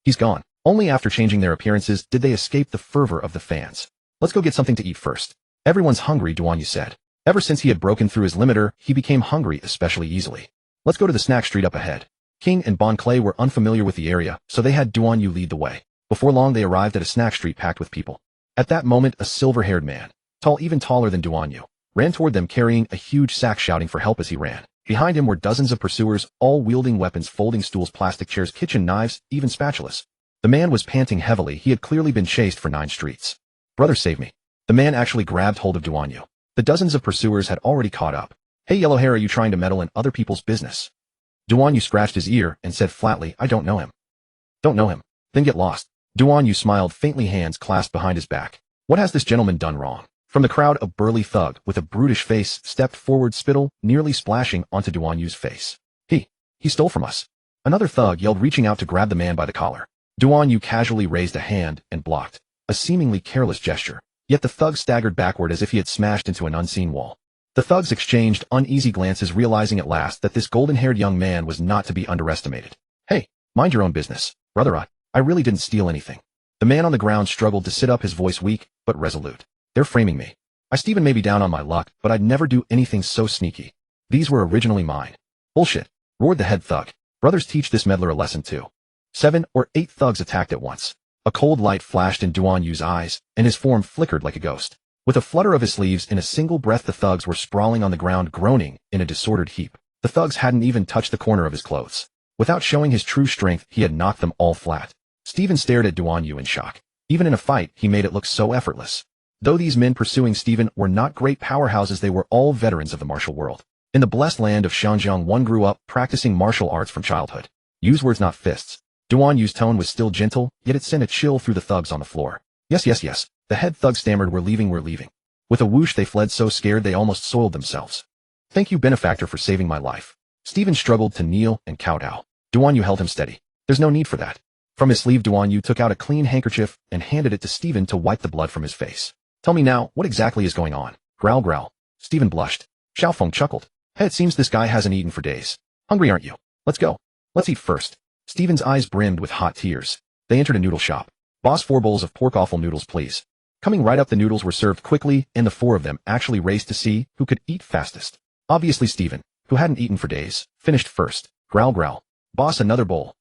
A: He's gone. Only after changing their appearances did they escape the fervor of the fans. Let's go get something to eat first. Everyone's hungry, Duan Yu said. Ever since he had broken through his limiter, he became hungry especially easily. Let's go to the snack street up ahead. King and Bon Clay were unfamiliar with the area, so they had Duan Yu lead the way. Before long, they arrived at a snack street packed with people. At that moment, a silver-haired man, tall, even taller than Duan Yu, ran toward them carrying a huge sack shouting for help as he ran. Behind him were dozens of pursuers, all wielding weapons, folding stools, plastic chairs, kitchen knives, even spatulas. The man was panting heavily. He had clearly been chased for 9 streets. Brother, save me. The man actually grabbed hold of Duanyu. The dozens of pursuers had already caught up. Hey, Yellowhair, are you trying to meddle in other people's business? Duanyu scratched his ear and said flatly, I don't know him. Don't know him? Then get lost. Duanyu smiled faintly, hands clasped behind his back. What has this gentleman done wrong? From the crowd, a burly thug with a brutish face stepped forward, spittle nearly splashing onto Duanyu's face. He stole from us. Another thug yelled, reaching out to grab the man by the collar. Duanyu casually raised a hand and blocked, a seemingly careless gesture. Yet the thug staggered backward as if he had smashed into an unseen wall. The thugs exchanged uneasy glances, realizing at last that this golden-haired young man was not to be underestimated. Hey, mind your own business, brother. I really didn't steal anything. The man on the ground struggled to sit up, his voice weak but resolute. They're framing me. Steven may be down on my luck, but I'd never do anything so sneaky. These were originally mine. Bullshit, roared the head thug. Brothers, teach this meddler a lesson too. 7 or 8 thugs attacked at once. A cold light flashed in Duanyu's eyes, and his form flickered like a ghost. With a flutter of his sleeves, in a single breath, the thugs were sprawling on the ground, groaning in a disordered heap. The thugs hadn't even touched the corner of his clothes. Without showing his true strength, he had knocked them all flat. Steven stared at Duanyu in shock. Even in a fight, he made it look so effortless. Though these men pursuing Steven were not great powerhouses, they were all veterans of the martial world. In the blessed land of Xianjiang, one grew up practicing martial arts from childhood. Use words, not fists. Duanyu's tone was still gentle, yet it sent a chill through the thugs on the floor. Yes. The head thug stammered, we're leaving. With a whoosh, they fled, so scared they almost soiled themselves. Thank you, benefactor, for saving my life. Steven struggled to kneel and kowtow. Duanyu held him steady. There's no need for that. From his sleeve, Duanyu took out a clean handkerchief and handed it to Steven to wipe the blood from his face. Tell me now, what exactly is going on? Growl. Steven blushed. Xiaofeng chuckled. Hey, it seems this guy hasn't eaten for days. Hungry, aren't you? Let's go. Let's eat first. Steven's eyes brimmed with hot tears. They entered a noodle shop. Boss, 4 bowls of pork offal noodles, please. Coming right up, the noodles were served quickly, and the 4 of them actually raced to see who could eat fastest. Obviously Steven, who hadn't eaten for days, finished first. Growl. Boss, another bowl.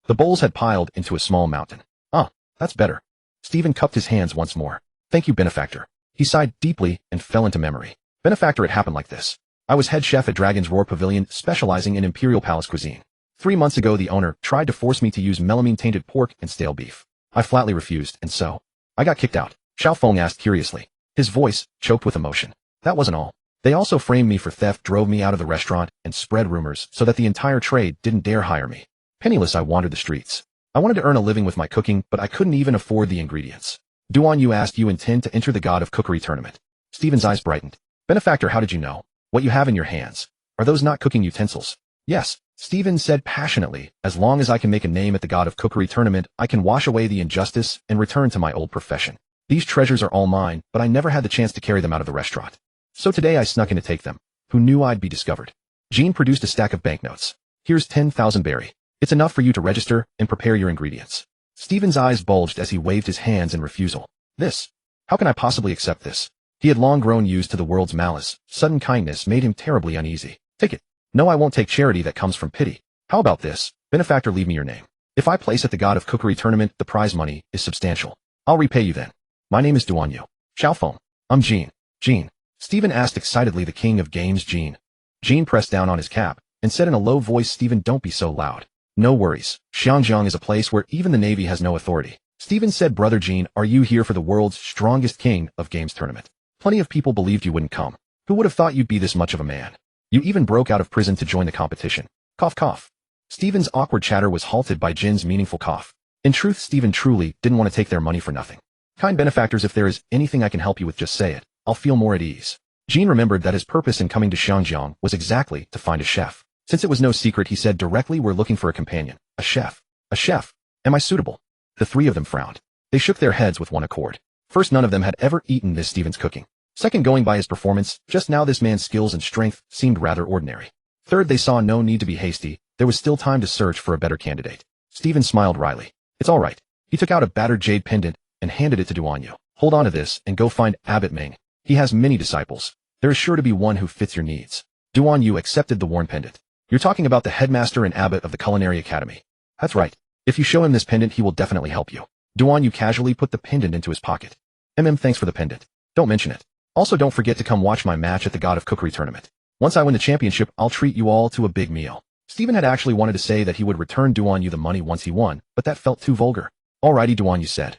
A: The bowls had piled into a small mountain. That's better. Steven cupped his hands once more. Thank you, benefactor. He sighed deeply and fell into memory. Benefactor, it happened like this. I was head chef at Dragon's Roar Pavilion, specializing in Imperial Palace cuisine. 3 months ago, the owner tried to force me to use melamine-tainted pork and stale beef. I flatly refused, and so I got kicked out. Xiaofeng asked curiously. His voice choked with emotion. That wasn't all. They also framed me for theft, drove me out of the restaurant, and spread rumors so that the entire trade didn't dare hire me. Penniless, I wandered the streets. I wanted to earn a living with my cooking, but I couldn't even afford the ingredients. Duanyu asked, you intend to enter the God of Cookery tournament? Steven's eyes brightened. Benefactor, how did you know? What you have in your hands, are those not cooking utensils? Yes, Steven said passionately. As long as I can make a name at the God of Cookery tournament, I can wash away the injustice and return to my old profession. These treasures are all mine, but I never had the chance to carry them out of the restaurant. So today I snuck in to take them. Who knew I'd be discovered? Jean produced a stack of banknotes. Here's 10,000 berry. It's enough for you to register and prepare your ingredients. Steven's eyes bulged as he waved his hands in refusal. This? How can I possibly accept this? He had long grown used to the world's malice. Sudden kindness made him terribly uneasy. Take it. No, I won't take charity that comes from pity. How about this? Benefactor, leave me your name. If I place at the God of Cookery tournament, the prize money is substantial. I'll repay you then. My name is Duanyu. Xiaofeng. I'm Jean. Jean. Steven asked excitedly, the king of games, Jean. Jean pressed down on his cap and said in a low voice, Steven, don't be so loud. No worries. Xianjiang is a place where even the Navy has no authority. Steven said, brother Jean, are you here for the world's strongest king of games tournament? Plenty of people believed you wouldn't come. Who would have thought you'd be this much of a man? You even broke out of prison to join the competition. Cough. Steven's awkward chatter was halted by Jin's meaningful cough. In truth, Steven truly didn't want to take their money for nothing. Kind benefactors, if there is anything I can help you with, just say it. I'll feel more at ease. Jean remembered that his purpose in coming to Xianjiang was exactly to find a chef. Since it was no secret, he said directly, we're looking for a companion. A chef. A chef. Am I suitable? The 3 of them frowned. They shook their heads with one accord. First, none of them had ever eaten this Steven's cooking. Second, going by his performance, just now this man's skills and strength seemed rather ordinary. Third, they saw no need to be hasty. There was still time to search for a better candidate. Steven smiled wryly. It's all right. He took out a battered jade pendant and handed it to Duanyu. Hold on to this and go find Abbot Ming. He has many disciples. There is sure to be one who fits your needs. Duanyu accepted the worn pendant. You're talking about the headmaster and abbot of the Culinary Academy. That's right. If you show him this pendant, he will definitely help you. Duanyu casually put the pendant into his pocket. Thanks for the pendant. Don't mention it. Also, don't forget to come watch my match at the God of Cookery tournament. Once I win the championship, I'll treat you all to a big meal. Stephen had actually wanted to say that he would return Duan Yu the money once he won, but that felt too vulgar. Alrighty, Duan Yu said.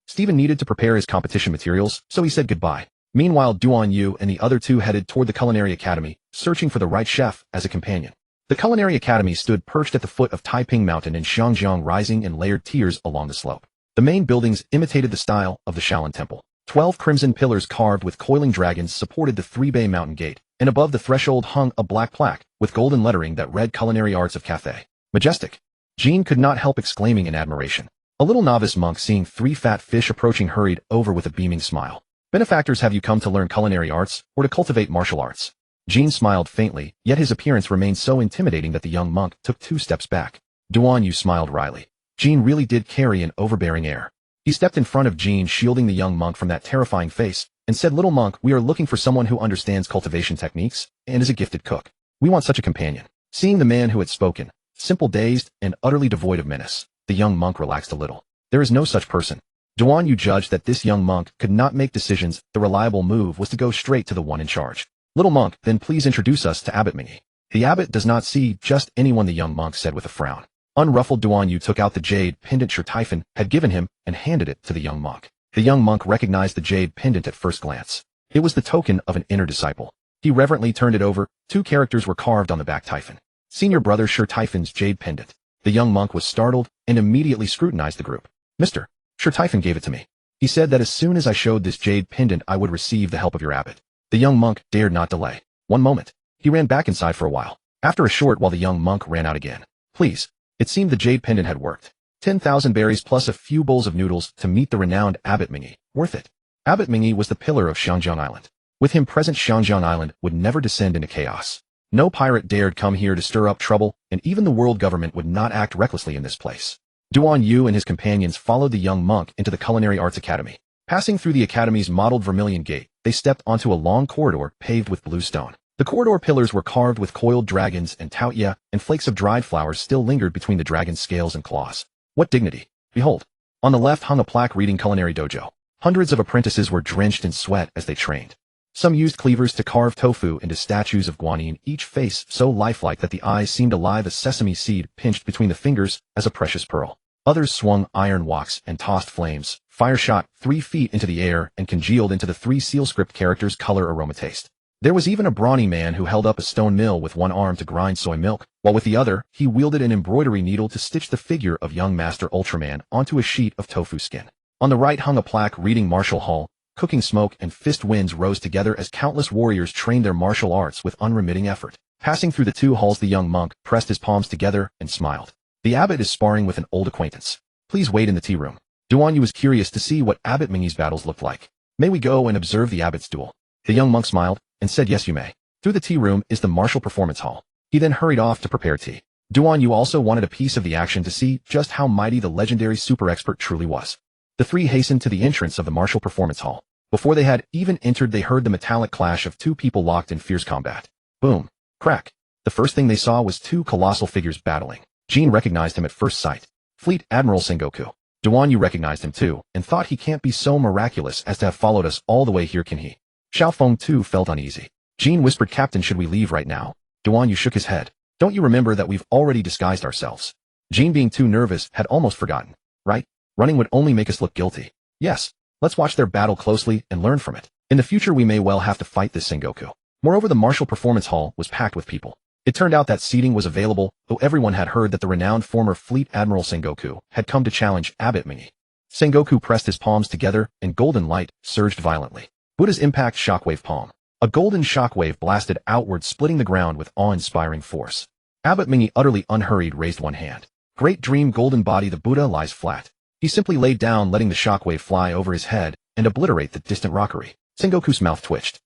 A: Stephen needed to prepare his competition materials, so he said goodbye. Meanwhile, Duan Yu and the other two headed toward the Culinary Academy, searching for the right chef as a companion. The Culinary Academy stood perched at the foot of Taiping Mountain in Xiangjiang, rising in layered tiers along the slope. The main buildings imitated the style of the Shaolin Temple. 12 crimson pillars carved with coiling dragons supported the three-bay mountain gate, and above the threshold hung a black plaque with golden lettering that read Culinary Arts of Cathay. Majestic. Jean could not help exclaiming in admiration. A little novice monk seeing 3 fat fish approaching hurried over with a beaming smile. Benefactors, have you come to learn culinary arts or to cultivate martial arts? Jean smiled faintly, yet his appearance remained so intimidating that the young monk took 2 steps back. Duan Yu smiled wryly. Jean really did carry an overbearing air. He stepped in front of Jean, shielding the young monk from that terrifying face, and said, "Little monk, we are looking for someone who understands cultivation techniques and is a gifted cook. We want such a companion." Seeing the man who had spoken, simple, dazed, and utterly devoid of menace, the young monk relaxed a little. There is no such person. Duan Yu judged that this young monk could not make decisions. The reliable move was to go straight to the one in charge. "Little monk, then please introduce us to Abbot Mingy." "The abbot does not see just anyone," the young monk said with a frown. Unruffled, Duan Yu took out the jade pendant Sir Typhon had given him and handed it to the young monk. The young monk recognized the jade pendant at first glance. It was the token of an inner disciple. He reverently turned it over. 2 characters were carved on the back: Typhon. Senior brother Sir Typhon's jade pendant. The young monk was startled and immediately scrutinized the group. "Mr. Sir Typhon gave it to me. He said that as soon as I showed this jade pendant I would receive the help of your abbot." The young monk dared not delay. One moment. He ran back inside for a while. After a short while, the young monk ran out again. "Please." It seemed the jade pendant had worked. 10,000 berries plus a few bowls of noodles to meet the renowned Abbot Mingy. Worth it. Abbot Mingy was the pillar of Xiangjiang Island. With him present, Xiangjiang Island would never descend into chaos. No pirate dared come here to stir up trouble, and even the world government would not act recklessly in this place. Duan Yu and his companions followed the young monk into the Culinary Arts Academy. Passing through the academy's modeled vermilion gate, they stepped onto a long corridor paved with blue stone. The corridor pillars were carved with coiled dragons and taoya, and flakes of dried flowers still lingered between the dragon's scales and claws. What dignity! Behold! On the left hung a plaque reading Culinary Dojo. Hundreds of apprentices were drenched in sweat as they trained. Some used cleavers to carve tofu into statues of guanyin, each face so lifelike that the eyes seemed alive, a sesame seed pinched between the fingers as a precious pearl. Others swung iron woks and tossed flames. Fire shot 3 feet into the air and congealed into the 3 seal script characters: color, aroma, taste. There was even a brawny man who held up a stone mill with one arm to grind soy milk, while with the other, he wielded an embroidery needle to stitch the figure of young Master Ultraman onto a sheet of tofu skin. On the right hung a plaque reading Martial Hall. Cooking smoke and fist winds rose together as countless warriors trained their martial arts with unremitting effort. Passing through the 2 halls, the young monk pressed his palms together and smiled. "The abbot is sparring with an old acquaintance. Please wait in the tea room." Duan Yu was curious to see what Abbot Mingy's battles looked like. "May we go and observe the abbot's duel?" The young monk smiled and said, "Yes, you may. Through the tea room is the martial performance hall." He then hurried off to prepare tea. Duan Yu also wanted a piece of the action to see just how mighty the legendary super expert truly was. The 3 hastened to the entrance of the martial performance hall. Before they had even entered, they heard the metallic clash of 2 people locked in fierce combat. Boom. Crack. The first thing they saw was 2 colossal figures battling. Jean recognized him at first sight. Fleet Admiral Sengoku. Duan Yu recognized him too, and thought, he can't be so miraculous as to have followed us all the way here, can he? Xiao Feng too felt uneasy. Jean whispered, "Captain, should we leave right now?" Duan Yu shook his head. "Don't you remember that we've already disguised ourselves?" Jean, being too nervous, had almost forgotten. "Right? Running would only make us look guilty." "Yes. Let's watch their battle closely and learn from it. In the future we may well have to fight this Sengoku." Moreover, the martial performance hall was packed with people. It turned out that seating was available, though everyone had heard that the renowned former Fleet Admiral Sengoku had come to challenge Abbot Mingy. Sengoku pressed his palms together, and golden light surged violently. Buddha's impact shockwave palm. A golden shockwave blasted outward, splitting the ground with awe-inspiring force. Abbot Mingy, utterly unhurried, raised one hand. Great dream, golden body, the Buddha lies flat. He simply laid down, letting the shockwave fly over his head and obliterate the distant rockery. Sengoku's mouth twitched.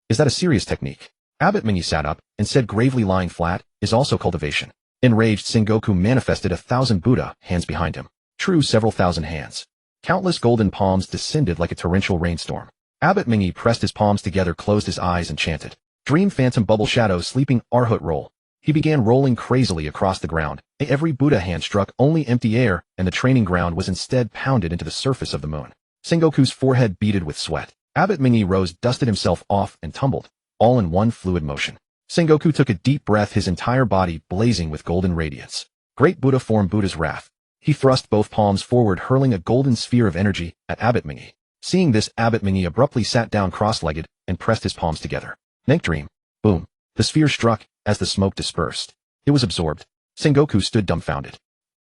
A: "Is that a serious technique?" Abbot Mingy sat up and said gravely, "Lying flat is also cultivation." Enraged, Sengoku manifested 1,000 Buddha hands behind him. True, several thousand hands. Countless golden palms descended like a torrential rainstorm. Abbot Mingy pressed his palms together, closed his eyes, and chanted. Dream, phantom, bubble, shadow, sleeping, Arhut, roll. He began rolling crazily across the ground. Every Buddha hand struck only empty air, and the training ground was instead pounded into the surface of the moon. Sengoku's forehead beaded with sweat. Abbot Mingi rose, dusted himself off, and tumbled, all in one fluid motion. Sengoku took a deep breath, his entire body blazing with golden radiance. Great Buddha form, Buddha's wrath. He thrust both palms forward, hurling a golden sphere of energy at Abbot Mingi. Seeing this, Abbot Mingi abruptly sat down cross-legged and pressed his palms together. Nank Dream. Boom. The sphere struck as the smoke dispersed. It was absorbed. Sengoku stood dumbfounded.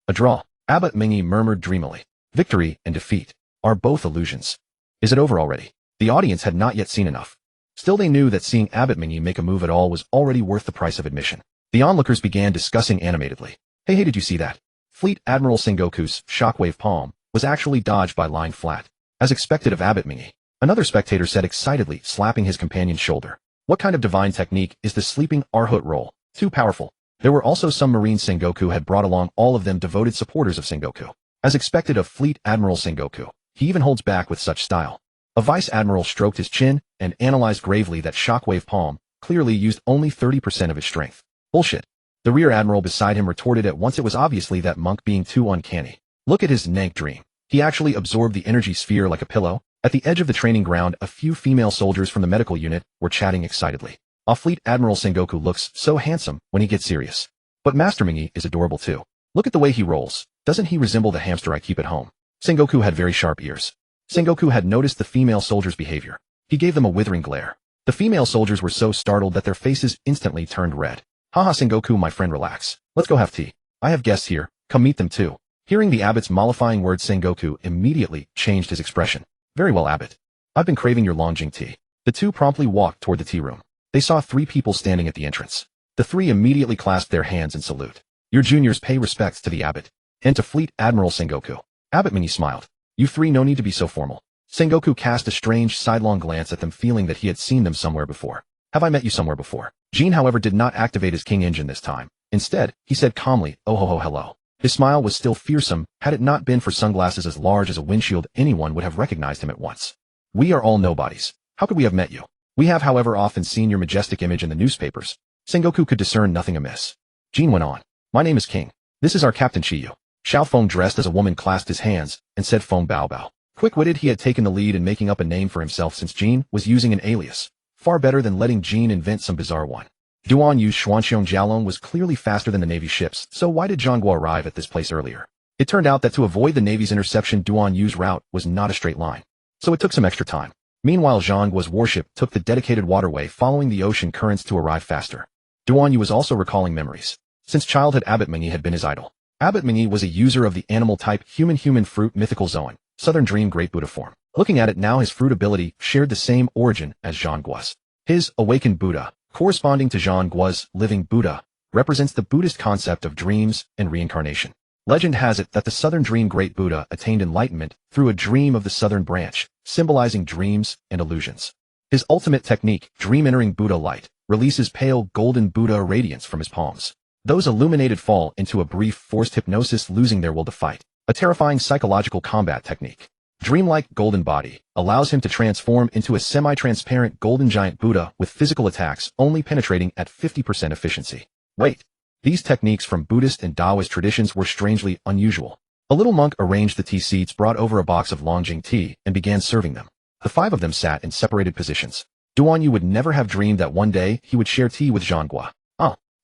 A: A draw. Abbot Mingi murmured dreamily. Victory and defeat are both illusions. Is it over already? The audience had not yet seen enough. Still, they knew that seeing Abbot Mingi make a move at all was already worth the price of admission. The onlookers began discussing animatedly. Hey, did you see that? Fleet Admiral Sengoku's shockwave palm was actually dodged by lying flat, as expected of Abbot Mingi. Another spectator said excitedly, slapping his companion's shoulder. What kind of divine technique is the sleeping Arhut roll? Too powerful. There were also some Marine Sengoku had brought along, all of them devoted supporters of Sengoku. As expected of Fleet Admiral Sengoku, he even holds back with such style. A vice admiral stroked his chin and analyzed gravely that shockwave palm clearly used only 30% of its strength. Bullshit. The rear admiral beside him retorted at once. It was obviously that monk being too uncanny. Look at his Nank Dream. He actually absorbed the energy sphere like a pillow. At the edge of the training ground, a few female soldiers from the medical unit were chatting excitedly. Our Fleet Admiral Sengoku looks so handsome when he gets serious. But Master Mingi is adorable too. Look at the way he rolls. Doesn't he resemble the hamster I keep at home? Sengoku had very sharp ears. Sengoku had noticed the female soldiers' behavior. He gave them a withering glare. The female soldiers were so startled that their faces instantly turned red. Haha, Sengoku, my friend, relax. Let's go have tea. I have guests here. Come meet them too. Hearing the abbot's mollifying words, Sengoku immediately changed his expression. Very well, abbot. I've been craving your Longjing tea. The two promptly walked toward the tea room. They saw 3 people standing at the entrance. The 3 immediately clasped their hands in salute. Your juniors pay respects to the abbot and to Fleet Admiral Sengoku. Abbot Mingi smiled. You 3, no need to be so formal. Sengoku cast a strange sidelong glance at them, feeling that he had seen them somewhere before. Have I met you somewhere before? Jean, however, did not activate his king engine this time. Instead, he said calmly, oh ho ho, hello. His smile was still fearsome. Had it not been for sunglasses as large as a windshield, anyone would have recognized him at once. We are all nobodies. How could we have met you? We have, however, often seen your majestic image in the newspapers. Sengoku could discern nothing amiss. Jean went on. My name is King. This is our Captain Chiyu. Xiao Feng, dressed as a woman, clasped his hands and said Feng Bao Bao. Quick-witted, he had taken the lead in making up a name for himself since Jean was using an alias. Far better than letting Jean invent some bizarre one. Duan Yu's Xuanxiong Jialong was clearly faster than the Navy ships, so why did Zhangguo arrive at this place earlier? It turned out that to avoid the Navy's interception, Duan Yu's route was not a straight line. So it took some extra time. Meanwhile, Zhangguo's warship took the dedicated waterway following the ocean currents to arrive faster. Duan Yu was also recalling memories. Since childhood, Abbot Mingi had been his idol. Abbot Mingi was a user of the animal type human fruit mythical Zoan, Southern Dream Great Buddha form. Looking at it now, his fruit ability shared the same origin as Zhangguo's. His awakened Buddha, corresponding to Zhangguo's living Buddha, represents the Buddhist concept of dreams and reincarnation. Legend has it that the Southern Dream Great Buddha attained enlightenment through a dream of the Southern branch, symbolizing dreams and illusions. His ultimate technique, dream entering Buddha light, releases pale golden Buddha radiance from his palms. Those illuminated fall into a brief forced hypnosis, losing their will to fight. A terrifying psychological combat technique. Dreamlike golden body allows him to transform into a semi-transparent golden giant Buddha with physical attacks only penetrating at 50% efficiency. Wait. These techniques from Buddhist and Taoist traditions were strangely unusual. A little monk arranged the tea seats, brought over a box of Longjing tea, and began serving them. The 5 of them sat in separated positions. Duan Yu would never have dreamed that one day he would share tea with Zhangguo.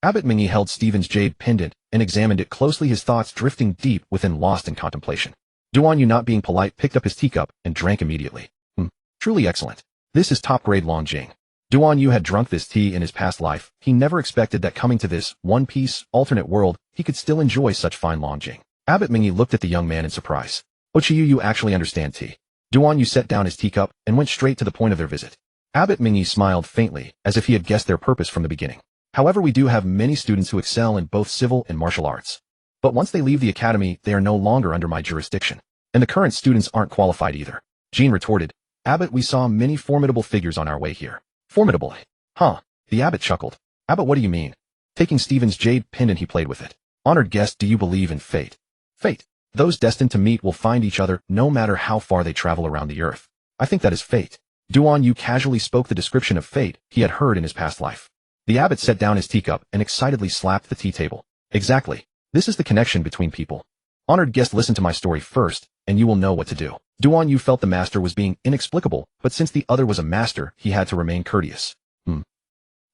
A: Abbot Mingi held Stephen's jade pendant and examined it closely, his thoughts drifting deep within, lost in contemplation. Duan Yu, not being polite, picked up his teacup and drank immediately. Truly excellent. This is top-grade Longjing. Duan Yu had drunk this tea in his past life. He never expected that coming to this one-piece, alternate world, he could still enjoy such fine Longjing. Abbot Mingi looked at the young man in surprise. Oh, Chiyu, you actually understand tea. Duan Yu set down his teacup and went straight to the point of their visit. Abbot Mingi smiled faintly, as if he had guessed their purpose from the beginning. However, we do have many students who excel in both civil and martial arts. But once they leave the academy, they are no longer under my jurisdiction. And the current students aren't qualified either. Jean retorted. Abbot, we saw many formidable figures on our way here. Formidable? Huh. The abbot chuckled. Abbot, what do you mean? Taking Stephen's jade pendant, he played with it. Honored guest, do you believe in fate? Fate. Those destined to meet will find each other no matter how far they travel around the earth. I think that is fate. Duan Yu casually spoke the description of fate he had heard in his past life. The abbot set down his teacup and excitedly slapped the tea table. Exactly. This is the connection between people. Honored guest, listen to my story first, and you will know what to do. Duan Yu felt the master was being inexplicable, but since the other was a master, he had to remain courteous.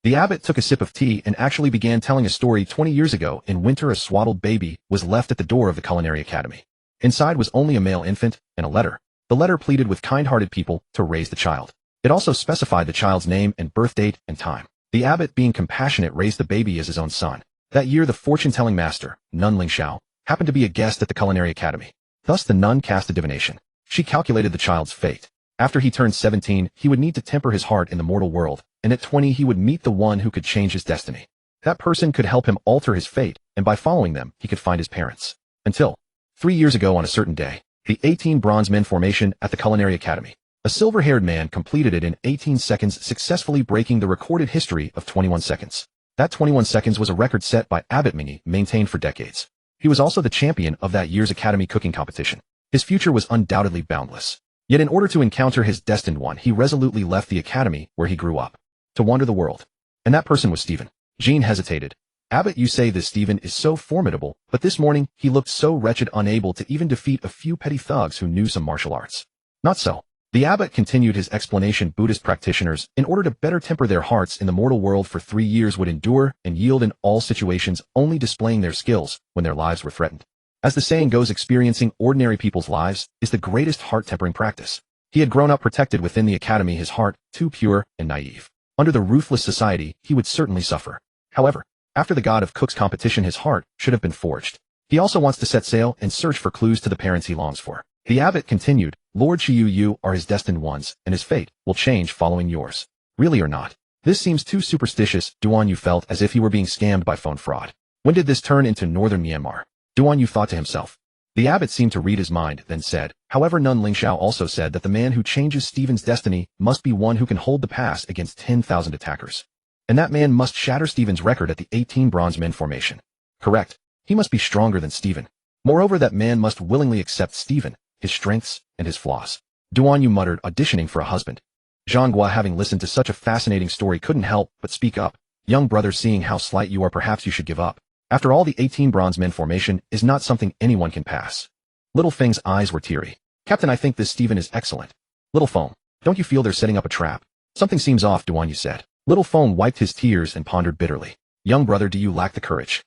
A: The abbot took a sip of tea and actually began telling a story. 20 years ago, in winter, a swaddled baby was left at the door of the Culinary Academy. Inside was only a male infant and a letter. The letter pleaded with kind-hearted people to raise the child. It also specified the child's name and birth date and time. The abbot, being compassionate, raised the baby as his own son. That year, the fortune-telling master, Nun Lingxiao, happened to be a guest at the Culinary Academy. Thus, the nun cast a divination. She calculated the child's fate. After he turned 17, he would need to temper his heart in the mortal world, and at 20 he would meet the one who could change his destiny. That person could help him alter his fate, and by following them, he could find his parents. Until 3 years ago on a certain day, the 18 bronze men formation at the Culinary Academy. A silver-haired man completed it in 18 seconds, successfully breaking the recorded history of 21 seconds. That 21 seconds was a record set by Abbot Mingy, maintained for decades. He was also the champion of that year's Academy cooking competition. His future was undoubtedly boundless. Yet in order to encounter his destined one, he resolutely left the academy where he grew up to wander the world. And that person was Stephen. Jean hesitated. Abbot, you say this Stephen is so formidable, but this morning he looked so wretched, unable to even defeat a few petty thugs who knew some martial arts. Not so. The abbot continued his explanation. Buddhist practitioners, in order to better temper their hearts in the mortal world for 3 years, would endure and yield in all situations, only displaying their skills when their lives were threatened. As the saying goes, experiencing ordinary people's lives is the greatest heart-tempering practice. He had grown up protected within the academy, his heart too pure and naive. Under the ruthless society, he would certainly suffer. However, after the God of Cooks competition, his heart should have been forged. He also wants to set sail and search for clues to the parents he longs for. The abbot continued, Lord Shiyu, you are his destined ones, and his fate will change following yours. Really or not? This seems too superstitious. Duan Yu felt as if he were being scammed by phone fraud. When did this turn into northern Myanmar? Duan Yu thought to himself. The abbot seemed to read his mind, then said, however, Nun Lingxiao also said that the man who changes Stephen's destiny must be one who can hold the pass against 10,000 attackers. And that man must shatter Stephen's record at the 18 bronze men formation. Correct. He must be stronger than Stephen. Moreover, that man must willingly accept Stephen, his strengths, and his flaws. Duan Yu muttered, auditioning for a husband. Zhang Guo, having listened to such a fascinating story, couldn't help but speak up. Young brother, seeing how slight you are, perhaps you should give up. After all, the 18 bronze men formation is not something anyone can pass. Little Feng's eyes were teary. Captain, I think this Stephen is excellent. Little Feng, don't you feel they're setting up a trap? Something seems off, Duan Yu said. Little Feng wiped his tears and pondered bitterly. Young brother, do you lack the courage?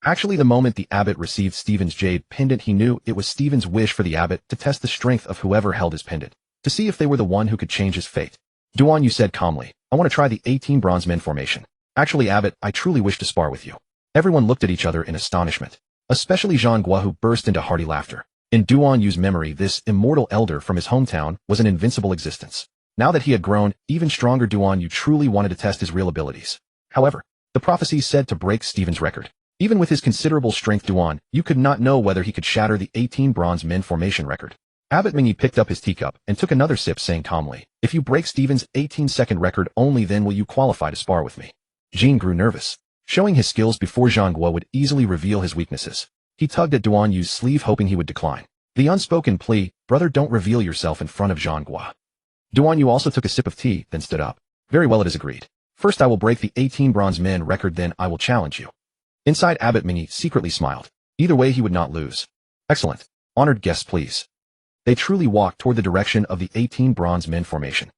A: Actually, the moment the abbot received Stephen's jade pendant, he knew it was Stephen's wish for the abbot to test the strength of whoever held his pendant, to see if they were the one who could change his fate. Duan Yu said calmly, I want to try the 18 bronze men formation. Actually, abbot, I truly wish to spar with you. Everyone looked at each other in astonishment, especially Zhang Guo, who burst into hearty laughter. In Duan Yu's memory, this immortal elder from his hometown was an invincible existence. Now that he had grown even stronger, Duan Yu truly wanted to test his real abilities. However, the prophecies said to break Stephen's record. Even with his considerable strength, Duan Yu could not know whether he could shatter the 18 bronze men formation record. Abbot Mingy picked up his teacup and took another sip, saying calmly, if you break Stephen's 18-second record, only then will you qualify to spar with me. Jean grew nervous. Showing his skills before Zhang Guo would easily reveal his weaknesses. He tugged at Duan Yu's sleeve, hoping he would decline. The unspoken plea, brother, don't reveal yourself in front of Zhang Guo. Duan Yu also took a sip of tea, then stood up. Very well, it is agreed. First I will break the 18 bronze men record, then I will challenge you. Inside, Abbot Mingy secretly smiled. Either way, he would not lose. Excellent. Honored guests, please. They truly walked toward the direction of the 18 bronze men formation.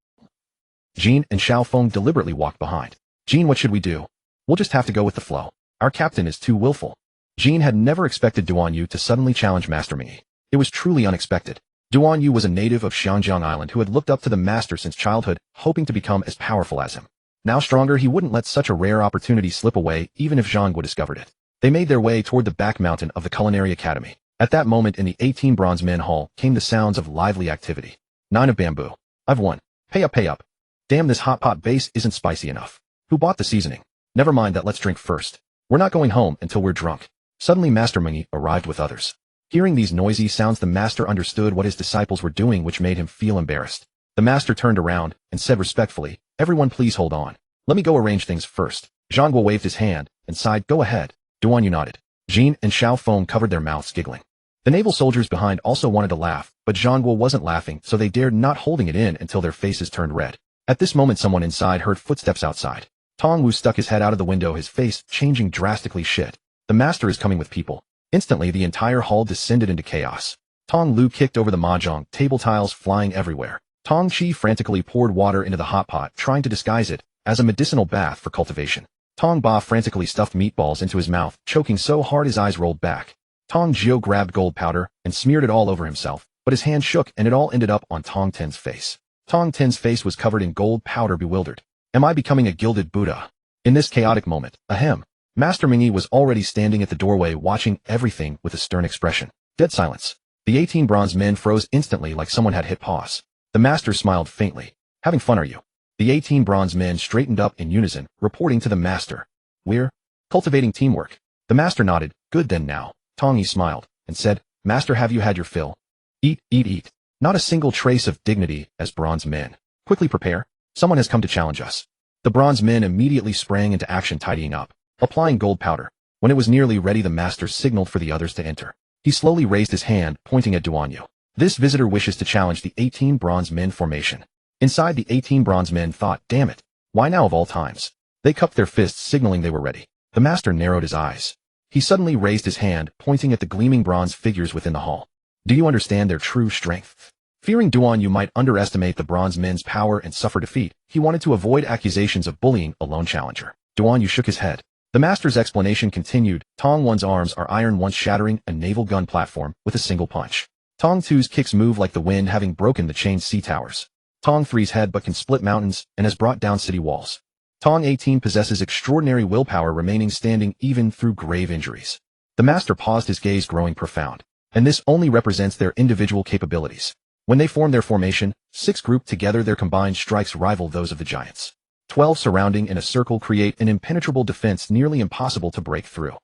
A: Jean and Xiao Feng deliberately walked behind. Jean, what should we do? We'll just have to go with the flow. Our captain is too willful. Jean had never expected Duan Yu to suddenly challenge Master Mingy. It was truly unexpected. Duan Yu was a native of Xiangjiang Island who had looked up to the master since childhood, hoping to become as powerful as him. Now stronger, he wouldn't let such a rare opportunity slip away, even if Zhang Guo discovered it. They made their way toward the back mountain of the Culinary Academy. At that moment, in the 18 bronze men hall came the sounds of lively activity. 9 of bamboo. I've won. Pay up, pay up. Damn, this hot pot base isn't spicy enough. Who bought the seasoning? Never mind that, let's drink first. We're not going home until we're drunk. Suddenly Master Mingy arrived with others. Hearing these noisy sounds, the master understood what his disciples were doing, which made him feel embarrassed. The master turned around and said respectfully, everyone please hold on. Let me go arrange things first. Zhang Guo waved his hand and sighed, go ahead. Duan Yu nodded. Jean and Xiao Feng covered their mouths, giggling. The naval soldiers behind also wanted to laugh, but Zhang Guo wasn't laughing, so they dared not, holding it in until their faces turned red. At this moment, someone inside heard footsteps outside. Tong Wu stuck his head out of the window, his face changing drastically. Shit. The master is coming with people. Instantly, the entire hall descended into chaos. Tong Lu kicked over the mahjong, table tiles flying everywhere. Tong Chi frantically poured water into the hot pot, trying to disguise it as a medicinal bath for cultivation. Tong Ba frantically stuffed meatballs into his mouth, choking so hard his eyes rolled back. Tong Jiu grabbed gold powder and smeared it all over himself, but his hand shook and it all ended up on Tong Ten's face. Tong Ten's face was covered in gold powder, bewildered. Am I becoming a gilded Buddha? In this chaotic moment, ahem. Master Mingyi was already standing at the doorway watching everything with a stern expression. Dead silence. The 18 bronze men froze instantly like someone had hit pause. The master smiled faintly. Having fun, are you? The 18 bronze men straightened up in unison, reporting to the master. We're cultivating teamwork. The master nodded. Good then now. Tong Yi smiled and said, Master, have you had your fill? Eat, eat, eat. Not a single trace of dignity as bronze men. Quickly prepare. Someone has come to challenge us. The bronze men immediately sprang into action, tidying up, applying gold powder. When it was nearly ready, the master signaled for the others to enter. He slowly raised his hand, pointing at Duan Yu. This visitor wishes to challenge the 18 bronze men formation. Inside, the 18 bronze men thought, damn it, why now of all times? They cupped their fists, signaling they were ready. The master narrowed his eyes. He suddenly raised his hand, pointing at the gleaming bronze figures within the hall. Do you understand their true strength? Fearing Duan Yu might underestimate the bronze men's power and suffer defeat, he wanted to avoid accusations of bullying a lone challenger. Duan Yu shook his head. The master's explanation continued. Tong 1's arms are iron, once shattering a naval gun platform with a single punch. Tong 2's kicks move like the wind, having broken the chained sea towers. Tong 3's head but can split mountains and has brought down city walls. Tong 18 possesses extraordinary willpower, remaining standing even through grave injuries. The master paused, his gaze growing profound. And this only represents their individual capabilities. When they form their formation, 6 grouped together, their combined strikes rival those of the giants. 12 surrounding in a circle create an impenetrable defense nearly impossible to break through.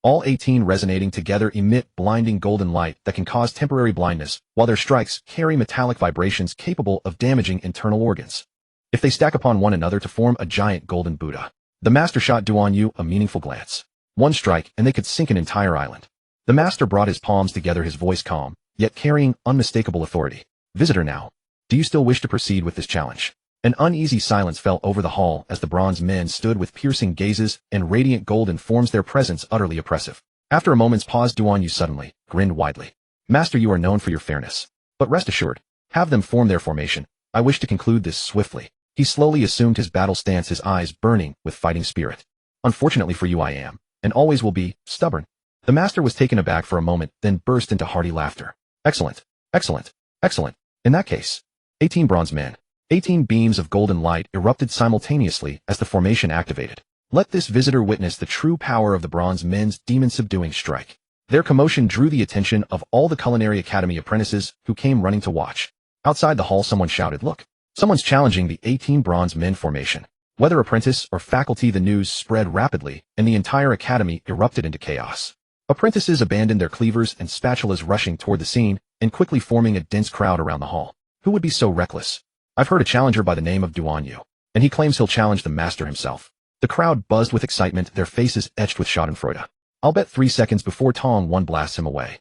A: All 18 resonating together emit blinding golden light that can cause temporary blindness, while their strikes carry metallic vibrations capable of damaging internal organs. If they stack upon one another to form a giant golden Buddha. The master shot Duan Yu a meaningful glance. One strike and they could sink an entire island. The master brought his palms together, his voice calm, yet carrying unmistakable authority. Visitor now. Do you still wish to proceed with this challenge? An uneasy silence fell over the hall as the bronze men stood with piercing gazes and radiant golden forms, their presence utterly oppressive. After a moment's pause, Duan Yu suddenly grinned widely. Master, you are known for your fairness. But rest assured, have them form their formation. I wish to conclude this swiftly. He slowly assumed his battle stance, his eyes burning with fighting spirit. Unfortunately for you, I am, and always will be, stubborn. The master was taken aback for a moment, then burst into hearty laughter. Excellent, excellent, excellent. In that case, 18 bronze men. 18 beams of golden light erupted simultaneously as the formation activated. Let this visitor witness the true power of the bronze men's demon-subduing strike. Their commotion drew the attention of all the Culinary Academy apprentices who came running to watch. Outside the hall, someone shouted, look! Someone's challenging the 18 bronze men formation. Whether apprentice or faculty, the news spread rapidly, and the entire academy erupted into chaos. Apprentices abandoned their cleavers and spatulas, rushing toward the scene, and quickly forming a dense crowd around the hall. Who would be so reckless? I've heard a challenger by the name of Duan Yu, and he claims he'll challenge the master himself. The crowd buzzed with excitement, their faces etched with schadenfreude. I'll bet 3 seconds before Tong 1 blasts him away.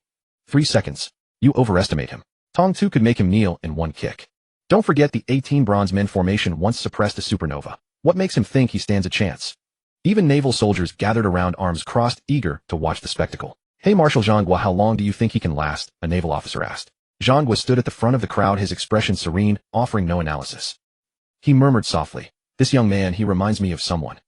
A: 3 seconds. You overestimate him. Tong 2 could make him kneel in one kick. Don't forget, the 18 bronze men formation once suppressed a supernova. What makes him think he stands a chance? Even naval soldiers gathered around, arms crossed, eager to watch the spectacle. Hey, Marshal Zhanghua, how long do you think he can last? A naval officer asked. Zhanghua stood at the front of the crowd, his expression serene, offering no analysis. He murmured softly, this young man, he reminds me of someone.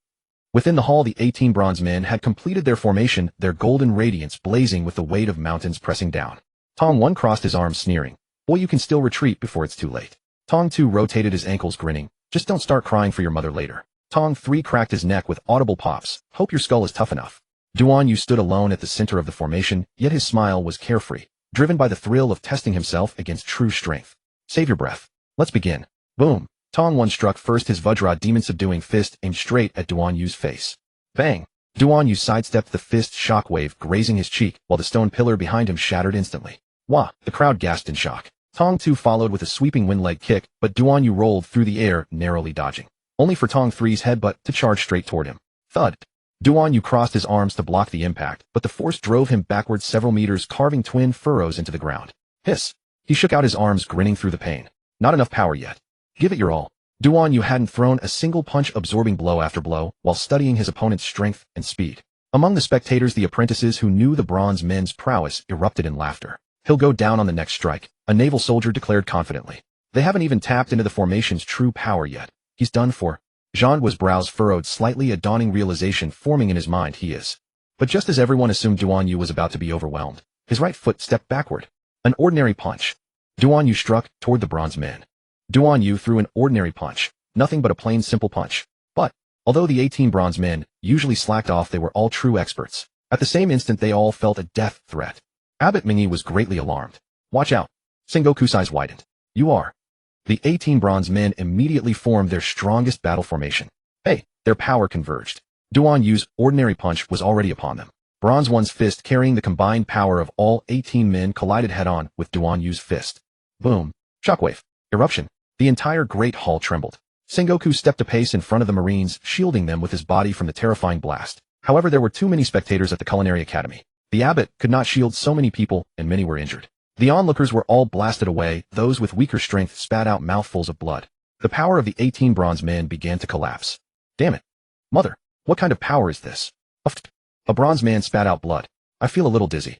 A: Within the hall, the 18 bronze men had completed their formation, their golden radiance blazing with the weight of mountains pressing down. Tong 1 crossed his arms, sneering. Boy, you can still retreat before it's too late. Tong 2 rotated his ankles, grinning. Just don't start crying for your mother later. Tong 3 cracked his neck with audible pops. Hope your skull is tough enough. Duan Yu stood alone at the center of the formation, yet his smile was carefree, driven by the thrill of testing himself against true strength. Save your breath. Let's begin. Boom. Tong 1 struck first, his Vajra demon-subduing fist aimed straight at Duan Yu's face. Bang! Duan Yu sidestepped the fist, shockwave grazing his cheek, while the stone pillar behind him shattered instantly. Wah! The crowd gasped in shock. Tong 2 followed with a sweeping wind leg kick, but Duan Yu rolled through the air, narrowly dodging. Only for Tong 3's headbutt to charge straight toward him. Thud! Duan Yu crossed his arms to block the impact, but the force drove him backwards several meters, carving twin furrows into the ground. Hiss! He shook out his arms, grinning through the pain. Not enough power yet. Give it your all. Duan Yu hadn't thrown a single punch, absorbing blow after blow, while studying his opponent's strength and speed. Among the spectators, the apprentices who knew the bronze men's prowess erupted in laughter. He'll go down on the next strike, a naval soldier declared confidently. They haven't even tapped into the formation's true power yet. He's done for. Jean was brows furrowed slightly, a dawning realization forming in his mind. He is. But just as everyone assumed Duan Yu was about to be overwhelmed, his right foot stepped backward. An ordinary punch. Duan Yu struck toward the bronze men. Duan Yu threw an ordinary punch, nothing but a plain simple punch. But, although the 18 bronze men usually slacked off, they were all true experts. At the same instant they all felt a death threat. Abbot Mingyi was greatly alarmed. Watch out. Sengoku's eyes widened. You are. The 18 bronze men immediately formed their strongest battle formation. Hey, their power converged. Duan Yu's ordinary punch was already upon them. Bronze One's fist, carrying the combined power of all 18 men, collided head-on with Duan Yu's fist. Boom. Shockwave. Eruption. The entire great hall trembled. Sengoku stepped a pace in front of the Marines, shielding them with his body from the terrifying blast. However, there were too many spectators at the Culinary Academy. The abbot could not shield so many people, and many were injured. The onlookers were all blasted away. Those with weaker strength spat out mouthfuls of blood. The power of the 18 bronze men began to collapse. Damn it. Mother, what kind of power is this? A bronze man spat out blood. I feel a little dizzy.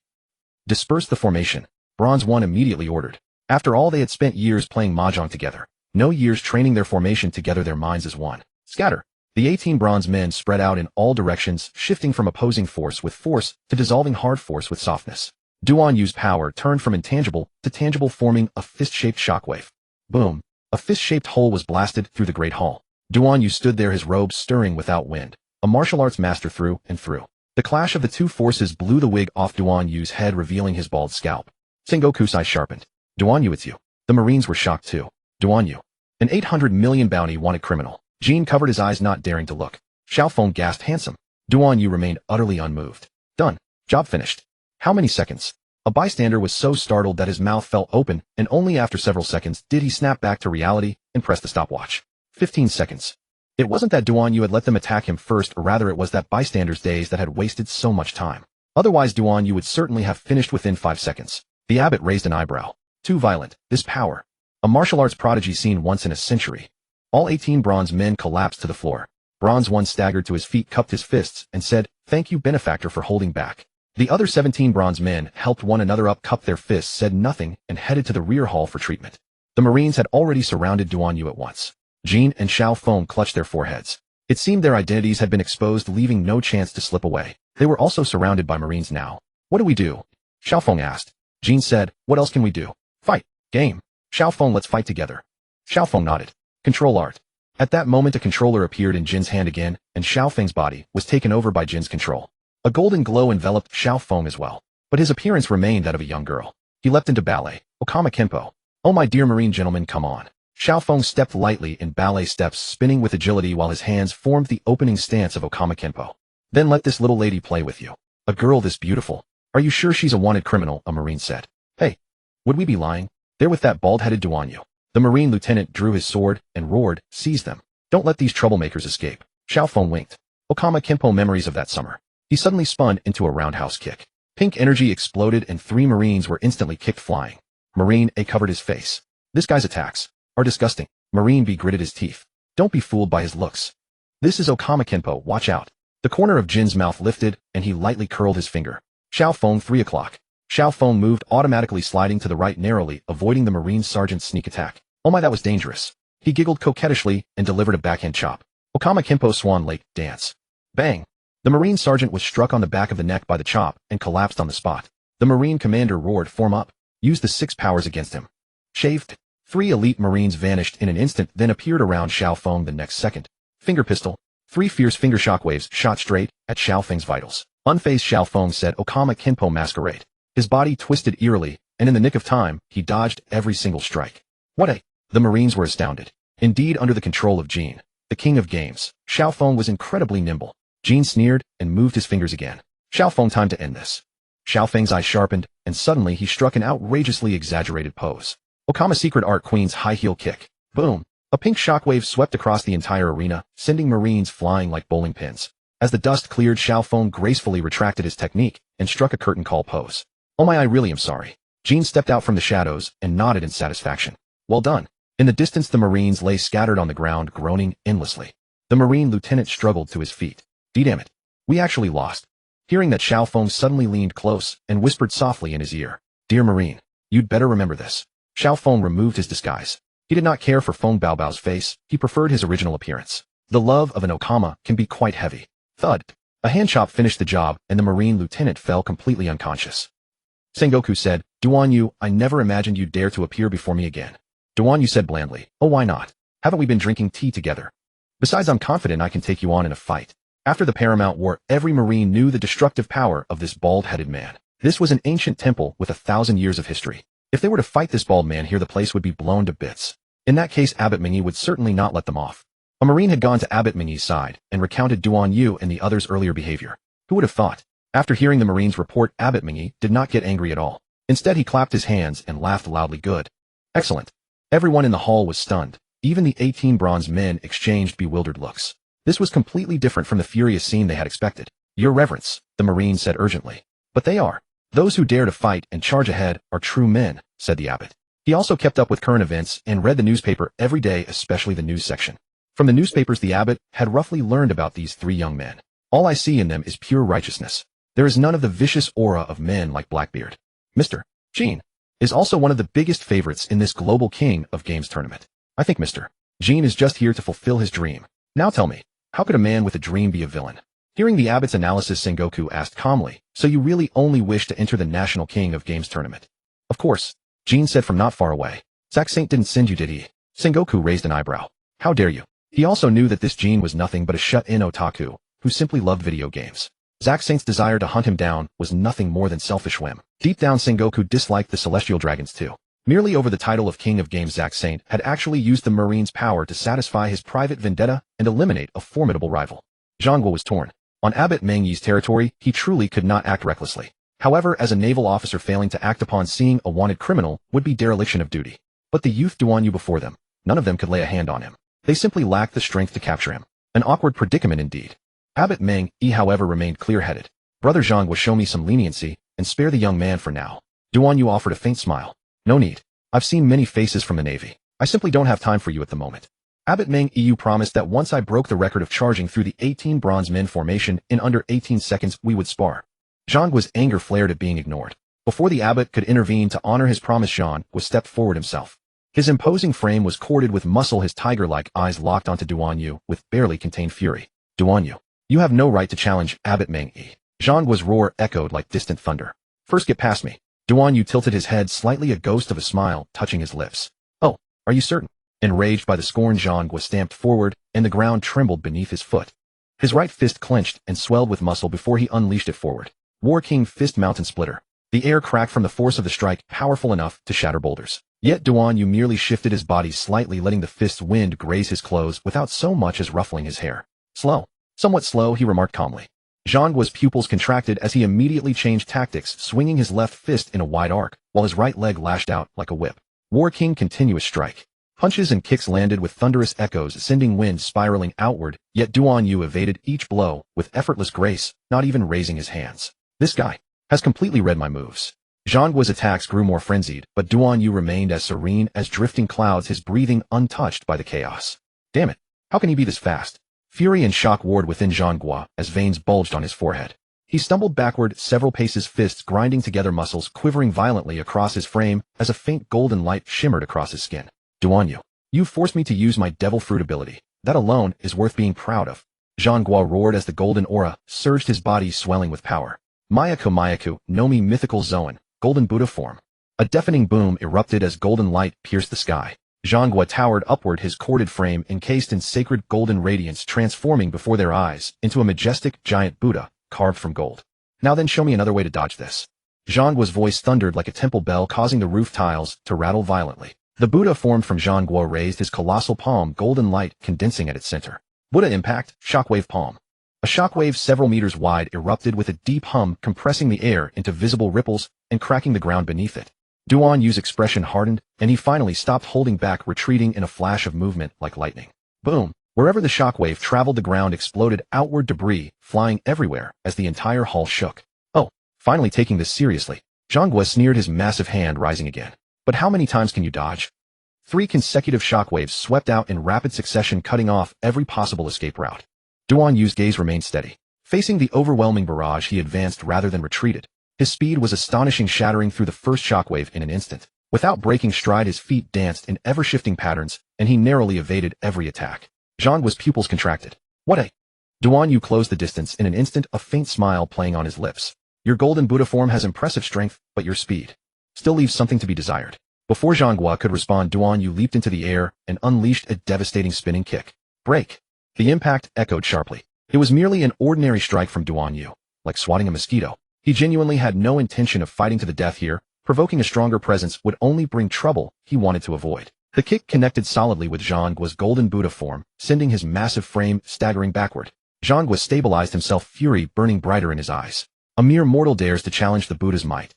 A: Disperse the formation. Bronze One immediately ordered. After all, they had spent years playing mahjong together. No years training their formation together, their minds as one. Scatter. The 18 bronze men spread out in all directions, shifting from opposing force with force to dissolving hard force with softness. Duan Yu's power turned from intangible to tangible, forming a fist-shaped shockwave. Boom. A fist-shaped hole was blasted through the great hall. Duan Yu stood there, his robes stirring without wind. A martial arts master through and through. The clash of the two forces blew the wig off Duan Yu's head, revealing his bald scalp. Sengoku's eyes sharpened. Duan Yu, it's you. The Marines were shocked too. Duan Yu. An 800 million bounty wanted criminal. Jean covered his eyes, not daring to look. Xiaofeng gasped, handsome. Duan Yu remained utterly unmoved. Done. Job finished. How many seconds? A bystander was so startled that his mouth fell open, and only after several seconds did he snap back to reality and press the stopwatch. 15 seconds. It wasn't that Duan Yu had let them attack him first, or rather it was that bystanders' days that had wasted so much time. Otherwise Duan Yu would certainly have finished within 5 seconds. The abbot raised an eyebrow. Too violent. This power. A martial arts prodigy seen once in a century. All 18 bronze men collapsed to the floor. Bronze One staggered to his feet, cupped his fists, and said, "Thank you, benefactor, for holding back." The other 17 bronze men helped one another up, cupped their fists, said nothing, and headed to the rear hall for treatment. The Marines had already surrounded Duan Yu at once. Jean and Xiaofeng clutched their foreheads. It seemed their identities had been exposed, leaving no chance to slip away. They were also surrounded by Marines now. What do we do? Xiaofeng asked. Jean said, what else can we do? Fight. Game. Xiaofeng, let's fight together. Xiaofeng nodded. Control art. At that moment a controller appeared in Jin's hand again, and Xiaofeng's body was taken over by Jin's control. A golden glow enveloped Xiaofeng as well, but his appearance remained that of a young girl. He leapt into ballet. Okama Kenpo. Oh my dear Marine gentlemen, come on. Xiaofeng stepped lightly in ballet steps, spinning with agility while his hands formed the opening stance of Okama Kenpo. Then let this little lady play with you. A girl this beautiful. Are you sure she's a wanted criminal? A Marine said. Hey, would we be lying? There with that bald-headed Duan Yu. The Marine lieutenant drew his sword and roared, seize them. Don't let these troublemakers escape. Xiaofeng winked. Okama Kenpo, memories of that summer. He suddenly spun into a roundhouse kick. Pink energy exploded and 3 Marines were instantly kicked flying. Marine A covered his face. This guy's attacks are disgusting. Marine B gritted his teeth. Don't be fooled by his looks. This is Okama Kenpo, watch out. The corner of Jin's mouth lifted and he lightly curled his finger. Xiaofeng, 3 o'clock. Xiaofeng moved, automatically sliding to the right narrowly, avoiding the Marine sergeant's sneak attack. Oh my, that was dangerous. He giggled coquettishly and delivered a backhand chop. Okama Kenpo, Swan Lake, dance. Bang. The Marine sergeant was struck on the back of the neck by the chop and collapsed on the spot. The Marine commander roared, form up. Use the 6 powers against him. Shaved. 3 elite Marines vanished in an instant, then appeared around Xiaofeng the next second. Finger pistol. 3 fierce finger shockwaves shot straight at Xiaofeng's vitals. Unfazed, Xiaofeng said, Okama Kenpo masquerade. His body twisted eerily, and in the nick of time, he dodged every single strike. What a... The Marines were astounded. Indeed, under the control of Jean, the king of games, Xiaofeng was incredibly nimble. Jean sneered and moved his fingers again. Xiaofeng, time to end this. Xiaofeng's eyes sharpened, and suddenly he struck an outrageously exaggerated pose. Okama Secret Art Queen's high heel kick. Boom. A pink shockwave swept across the entire arena, sending Marines flying like bowling pins. As the dust cleared, Xiaofeng gracefully retracted his technique and struck a curtain call pose. Oh my, I really am sorry. Jean stepped out from the shadows and nodded in satisfaction. Well done. In the distance the Marines lay scattered on the ground, groaning endlessly. The Marine lieutenant struggled to his feet. Damn it. We actually lost. Hearing that, Xiaofeng suddenly leaned close and whispered softly in his ear. Dear Marine, you'd better remember this. Xiao Feng removed his disguise. He did not care for Feng Baobao's face, he preferred his original appearance. The love of an Okama can be quite heavy. Thud. A hand chop finished the job, and the Marine lieutenant fell completely unconscious. Sengoku said, Duan Yu, I never imagined you'd dare to appear before me again. Duan Yu said blandly, oh why not? Haven't we been drinking tea together? Besides, I'm confident I can take you on in a fight. After the Paramount War, every Marine knew the destructive power of this bald-headed man. This was an ancient temple with 1,000 years of history. If they were to fight this bald man here, the place would be blown to bits. In that case, Abbot Mingyi would certainly not let them off. A Marine had gone to Abbot Mingyi's side and recounted Duan Yu and the others' earlier behavior. Who would have thought? After hearing the Marine's report, Abbot Mingyi did not get angry at all. Instead, he clapped his hands and laughed loudly. Good. Excellent. Everyone in the hall was stunned. Even the 18 bronze men exchanged bewildered looks. This was completely different from the furious scene they had expected. Your Reverence, the Marine said urgently. But they are. Those who dare to fight and charge ahead are true men, said the abbot. He also kept up with current events and read the newspaper every day, especially the news section. From the newspapers, the abbot had roughly learned about these 3 young men. All I see in them is pure righteousness. There is none of the vicious aura of men like Blackbeard. Mr. Jean is also one of the biggest favorites in this global King of Games tournament. I think Mr. Jean is just here to fulfill his dream. Now tell me, how could a man with a dream be a villain? Hearing the abbot's analysis, Sengoku asked calmly, so you really only wish to enter the National King of Games tournament? Of course, Jean said from not far away. Zack Saint didn't send you, did he? Sengoku raised an eyebrow. How dare you? He also knew that this Jean was nothing but a shut-in otaku, who simply loved video games. Zack Saint's desire to hunt him down was nothing more than selfish whim. Deep down, Sengoku disliked the Celestial Dragons too. Merely over the title of King of Games, Zack Saint had actually used the Marine's power to satisfy his private vendetta and eliminate a formidable rival. Zhangguo was torn. On Abbot Mingyi's territory, he truly could not act recklessly. However, as a naval officer, failing to act upon seeing a wanted criminal would be dereliction of duty. But the youth Duan Yu before them, none of them could lay a hand on him. They simply lacked the strength to capture him. An awkward predicament indeed. Abbot Mingyi, however, remained clear-headed. Brother Zhang will show me some leniency and spare the young man for now. Duan Yu offered a faint smile. No need. I've seen many faces from the Navy. I simply don't have time for you at the moment. Abbot Mingyi promised that once I broke the record of charging through the 18 bronze men formation in under 18 seconds, we would spar. Zhangguo's anger flared at being ignored. Before the abbot could intervene to honor his promise, Zhangguo stepped forward himself. His imposing frame was corded with muscle, his tiger-like eyes locked onto Duan Yu with barely contained fury. Duan Yu, you have no right to challenge Abbot Mingyi. Zhangguo's roar echoed like distant thunder. First get past me. Duan Yu tilted his head slightly, a ghost of a smile touching his lips. Oh, are you certain? Enraged by the scorn, Zhangguo stamped forward, and the ground trembled beneath his foot. His right fist clenched and swelled with muscle before he unleashed it forward. War King Fist Mountain Splitter. The air cracked from the force of the strike, powerful enough to shatter boulders. Yet Duan Yu merely shifted his body slightly, letting the fist's wind graze his clothes without so much as ruffling his hair. Slow. Somewhat slow, he remarked calmly. Zhangguo's pupils contracted as he immediately changed tactics, swinging his left fist in a wide arc, while his right leg lashed out like a whip. War King continuous strike. Punches and kicks landed with thunderous echoes, sending wind spiraling outward, yet Duan Yu evaded each blow with effortless grace, not even raising his hands. This guy has completely read my moves. Zhangguo's attacks grew more frenzied, but Duan Yu remained as serene as drifting clouds, his breathing untouched by the chaos. Damn it, how can he be this fast? Fury and shock warred within Zhangguo as veins bulged on his forehead. He stumbled backward several paces, fists grinding together, muscles quivering violently across his frame as a faint golden light shimmered across his skin. Duan Yu, you forced me to use my devil fruit ability. That alone is worth being proud of. Zhangguo roared as the golden aura surged, his body swelling with power. Mayaku Nomi mythical Zoan, golden Buddha form. A deafening boom erupted as golden light pierced the sky. Zhangguo towered upward, his corded frame encased in sacred golden radiance, transforming before their eyes into a majestic giant Buddha carved from gold. Now then, show me another way to dodge this. Zhangguo's voice thundered like a temple bell, causing the roof tiles to rattle violently. The Buddha formed from Zhangguo raised his colossal palm, golden light condensing at its center. Buddha impact, shockwave palm. A shockwave several meters wide erupted with a deep hum, compressing the air into visible ripples and cracking the ground beneath it. Duan Yu's expression hardened, and he finally stopped holding back, retreating in a flash of movement like lightning. Boom! Wherever the shockwave traveled, the ground exploded outward, debris flying everywhere as the entire hall shook. Oh, finally taking this seriously. Zhangguo sneered, his massive hand rising again. But how many times can you dodge? 3 consecutive shockwaves swept out in rapid succession, cutting off every possible escape route. Duan Yu's gaze remained steady. Facing the overwhelming barrage, he advanced rather than retreated. His speed was astonishing, shattering through the first shockwave in an instant. Without breaking stride, his feet danced in ever-shifting patterns, and he narrowly evaded every attack. Zhang pupils contracted. What a... Duan Yu closed the distance in an instant, a faint smile playing on his lips. Your golden Buddha form has impressive strength, but your speed still leaves something to be desired. Before Zhang could respond, Duan Yu leaped into the air and unleashed a devastating spinning kick. Break! The impact echoed sharply. It was merely an ordinary strike from Duan Yu, like swatting a mosquito. He genuinely had no intention of fighting to the death here. Provoking a stronger presence would only bring trouble he wanted to avoid. The kick connected solidly with Zhang golden Buddha form, sending his massive frame staggering backward. Zhang stabilized himself, fury burning brighter in his eyes. A mere mortal dares to challenge the Buddha's might.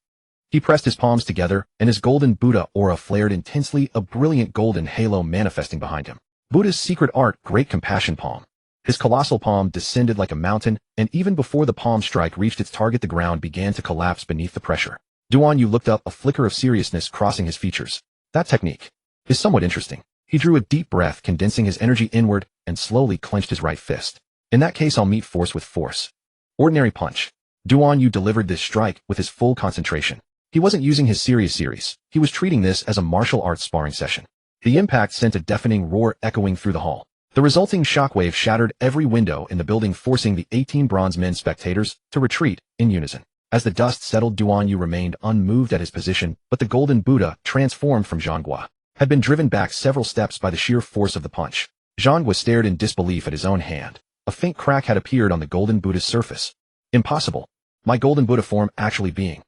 A: He pressed his palms together, and his golden Buddha aura flared intensely, a brilliant golden halo manifesting behind him. Buddha's secret art, Great Compassion Palm. His colossal palm descended like a mountain, and even before the palm strike reached its target, the ground began to collapse beneath the pressure. Duan Yu looked up, a flicker of seriousness crossing his features. That technique is somewhat interesting. He drew a deep breath, condensing his energy inward, and slowly clenched his right fist. In that case, I'll meet force with force. Ordinary punch. Duan Yu delivered this strike with his full concentration. He wasn't using his serious series. He was treating this as a martial arts sparring session. The impact sent a deafening roar echoing through the hall. The resulting shockwave shattered every window in the building, forcing the 18 bronze men spectators to retreat in unison. As the dust settled, Duan Yu remained unmoved at his position, but the golden Buddha, transformed from Zhang, had been driven back several steps by the sheer force of the punch. Zhang stared in disbelief at his own hand. A faint crack had appeared on the golden Buddha's surface. Impossible. My golden Buddha form actually being.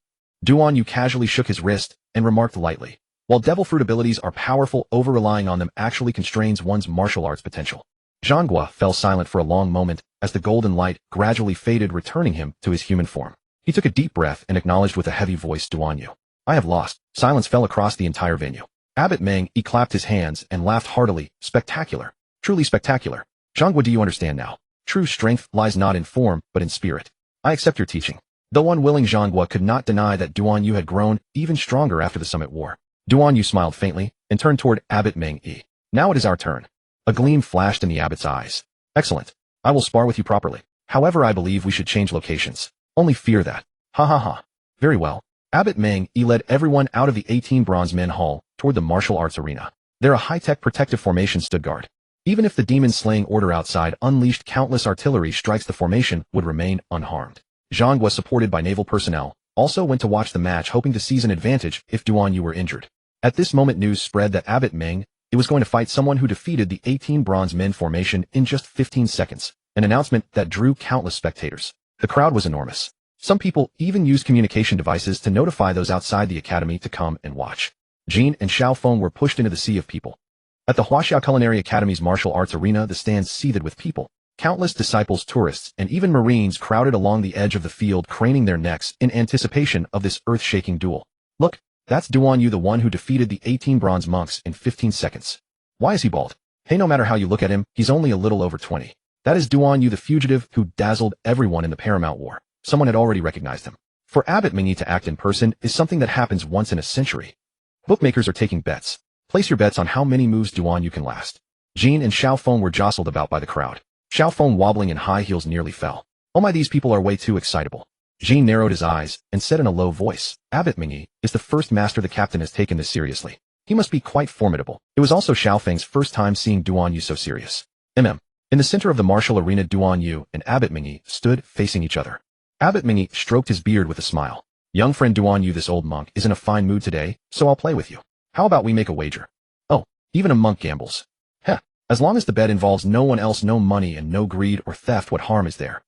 A: Duan Yu casually shook his wrist and remarked lightly. While devil fruit abilities are powerful, over-relying on them actually constrains one's martial arts potential. Zhang fell silent for a long moment as the golden light gradually faded, returning him to his human form. He took a deep breath and acknowledged with a heavy voice, Duan Yu. I have lost. Silence fell across the entire venue. Abbot Meng clapped his hands and laughed heartily. Spectacular. Truly spectacular. Zhang, do you understand now? True strength lies not in form, but in spirit. I accept your teaching. Though unwilling, Zhang could not deny that Duan Yu had grown even stronger after the summit war. Duan Yu smiled faintly and turned toward Abbot Meng. Now it is our turn. A gleam flashed in the abbot's eyes. Excellent. I will spar with you properly. However, I believe we should change locations. Only fear that. Ha ha ha. Very well. Abbot Meng led everyone out of the 18 bronze men hall toward the martial arts arena. There a high-tech protective formation stood guard. Even if the demon-slaying order outside unleashed countless artillery strikes, the formation would remain unharmed. Zhang was supported by naval personnel, also went to watch the match, hoping to seize an advantage if Duan Yu were injured. At this moment, news spread that Abbot Meng was going to fight someone who defeated the 18 bronze men formation in just 15 seconds, an announcement that drew countless spectators. The crowd was enormous. Some people even used communication devices to notify those outside the academy to come and watch. Jin and Xiaofeng were pushed into the sea of people. At the Huaxiao Culinary Academy's martial arts arena, the stands seethed with people. Countless disciples, tourists, and even Marines crowded along the edge of the field, craning their necks in anticipation of this earth-shaking duel. Look, that's Duan Yu, the one who defeated the 18 bronze monks in 15 seconds. Why is he bald? Hey, no matter how you look at him, he's only a little over 20. That is Duan Yu, the fugitive who dazzled everyone in the Paramount War. Someone had already recognized him. For Abbot Meng to act in person is something that happens once in a century. Bookmakers are taking bets. Place your bets on how many moves Duan Yu can last. Jin and Xiaofeng were jostled about by the crowd. Xiaofeng, wobbling in high heels, nearly fell. Oh my, these people are way too excitable. Jin narrowed his eyes and said in a low voice, Abbot Meng is the first master the captain has taken this seriously. He must be quite formidable. It was also Xiaofeng's first time seeing Duan Yu so serious. In the center of the martial arena, Duan Yu and Abbot Meng stood facing each other. Abbot Meng stroked his beard with a smile. Young friend Duan Yu, this old monk is in a fine mood today, so I'll play with you. How about we make a wager? Oh, even a monk gambles. Heh, as long as the bet involves no one else, no money, and no greed or theft, what harm is there?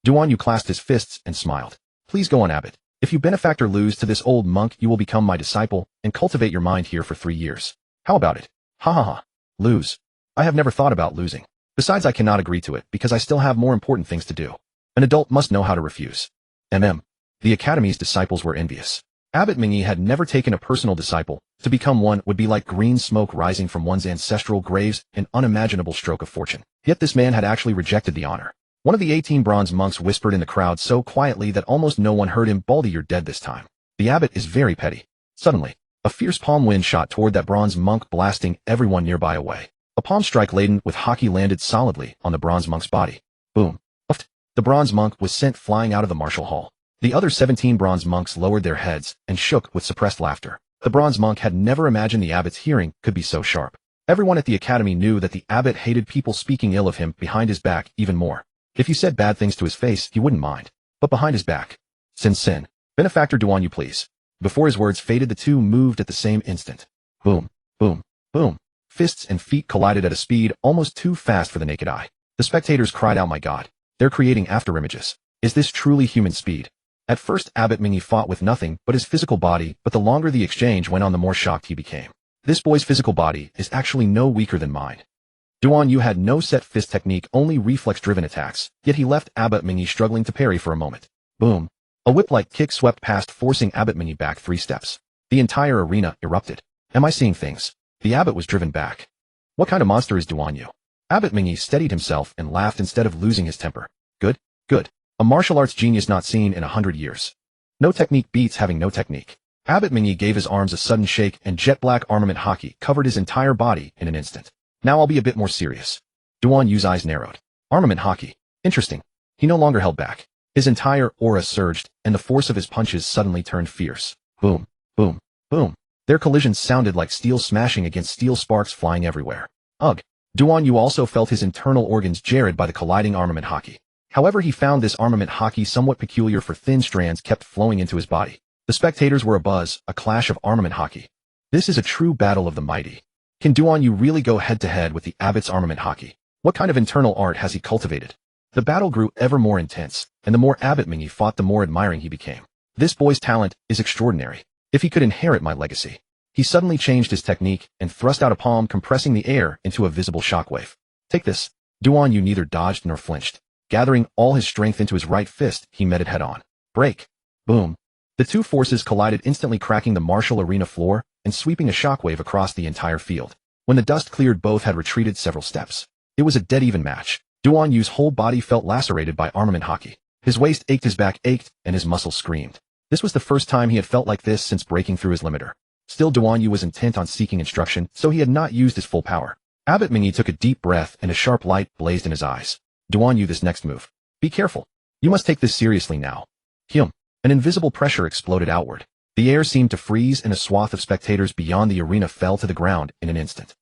A: Duan Yu clasped his fists and smiled. Please go on, Abbot. If you benefactor lose to this old monk, you will become my disciple and cultivate your mind here for 3 years. How about it? Ha ha ha. Lose. I have never thought about losing. Besides, I cannot agree to it because I still have more important things to do. An adult must know how to refuse. The academy's disciples were envious. Abbot Meng had never taken a personal disciple. To become one would be like green smoke rising from one's ancestral graves, an unimaginable stroke of fortune. Yet this man had actually rejected the honor. One of the 18 bronze monks whispered in the crowd so quietly that almost no one heard him, Baldy, you're dead this time. The abbot is very petty. Suddenly, a fierce palm wind shot toward that bronze monk, blasting everyone nearby away. A palm strike laden with hockey landed solidly on the bronze monk's body. Boom. The bronze monk was sent flying out of the martial hall. The other 17 bronze monks lowered their heads and shook with suppressed laughter. The bronze monk had never imagined the abbot's hearing could be so sharp. Everyone at the academy knew that the abbot hated people speaking ill of him behind his back even more. If you said bad things to his face, he wouldn't mind. But behind his back. Sin. Benefactor Duan Yu, please. Before his words faded, the two moved at the same instant. Boom, boom, boom. Fists and feet collided at a speed almost too fast for the naked eye. The spectators cried out, my God. They're creating afterimages. Is this truly human speed? At first, Abbot Mingy fought with nothing but his physical body, but the longer the exchange went on, the more shocked he became. This boy's physical body is actually no weaker than mine. Duan Yu had no set fist technique, only reflex-driven attacks, yet he left Abbot Mingy struggling to parry for a moment. Boom. A whip-like kick swept past, forcing Abbot Mingy back 3 steps. The entire arena erupted. Am I seeing things? The abbot was driven back. What kind of monster is Duan Yu? Abbot Mingy steadied himself and laughed instead of losing his temper. Good. A martial arts genius not seen in 100 years. No technique beats having no technique. Abbot Mingy gave his arms a sudden shake, and jet-black armament hockey covered his entire body in an instant. Now I'll be a bit more serious. Duan Yu's eyes narrowed. Armament hockey. Interesting. He no longer held back. His entire aura surged, and the force of his punches suddenly turned fierce. Boom, boom, boom. Their collisions sounded like steel smashing against steel, sparks flying everywhere. Ugh. Duan Yu also felt his internal organs jarred by the colliding armament hockey. However, he found this armament hockey somewhat peculiar, for thin strands kept flowing into his body. The spectators were abuzz, a clash of armament hockey. This is a true battle of the mighty. Can Duan Yu really go head-to-head with the abbot's armament hockey? What kind of internal art has he cultivated? The battle grew ever more intense, and the more Abbot Mingy fought, the more admiring he became. This boy's talent is extraordinary. If he could inherit my legacy. He suddenly changed his technique and thrust out a palm, compressing the air into a visible shockwave. Take this. Duan Yu neither dodged nor flinched. Gathering all his strength into his right fist, he met it head-on. Break. Boom. The two forces collided, instantly cracking the martial arena floor and sweeping a shockwave across the entire field. When the dust cleared, both had retreated several steps. It was a dead-even match. Duan Yu's whole body felt lacerated by armament hockey. His waist ached, his back ached, and his muscles screamed. This was the first time he had felt like this since breaking through his limiter. Still, Duan Yu was intent on seeking instruction, so he had not used his full power. Abbot Mingy took a deep breath, and a sharp light blazed in his eyes. Duan Yu, this next move. Be careful. You must take this seriously now. Hyum. An invisible pressure exploded outward. The air seemed to freeze, and a swath of spectators beyond the arena fell to the ground in an instant.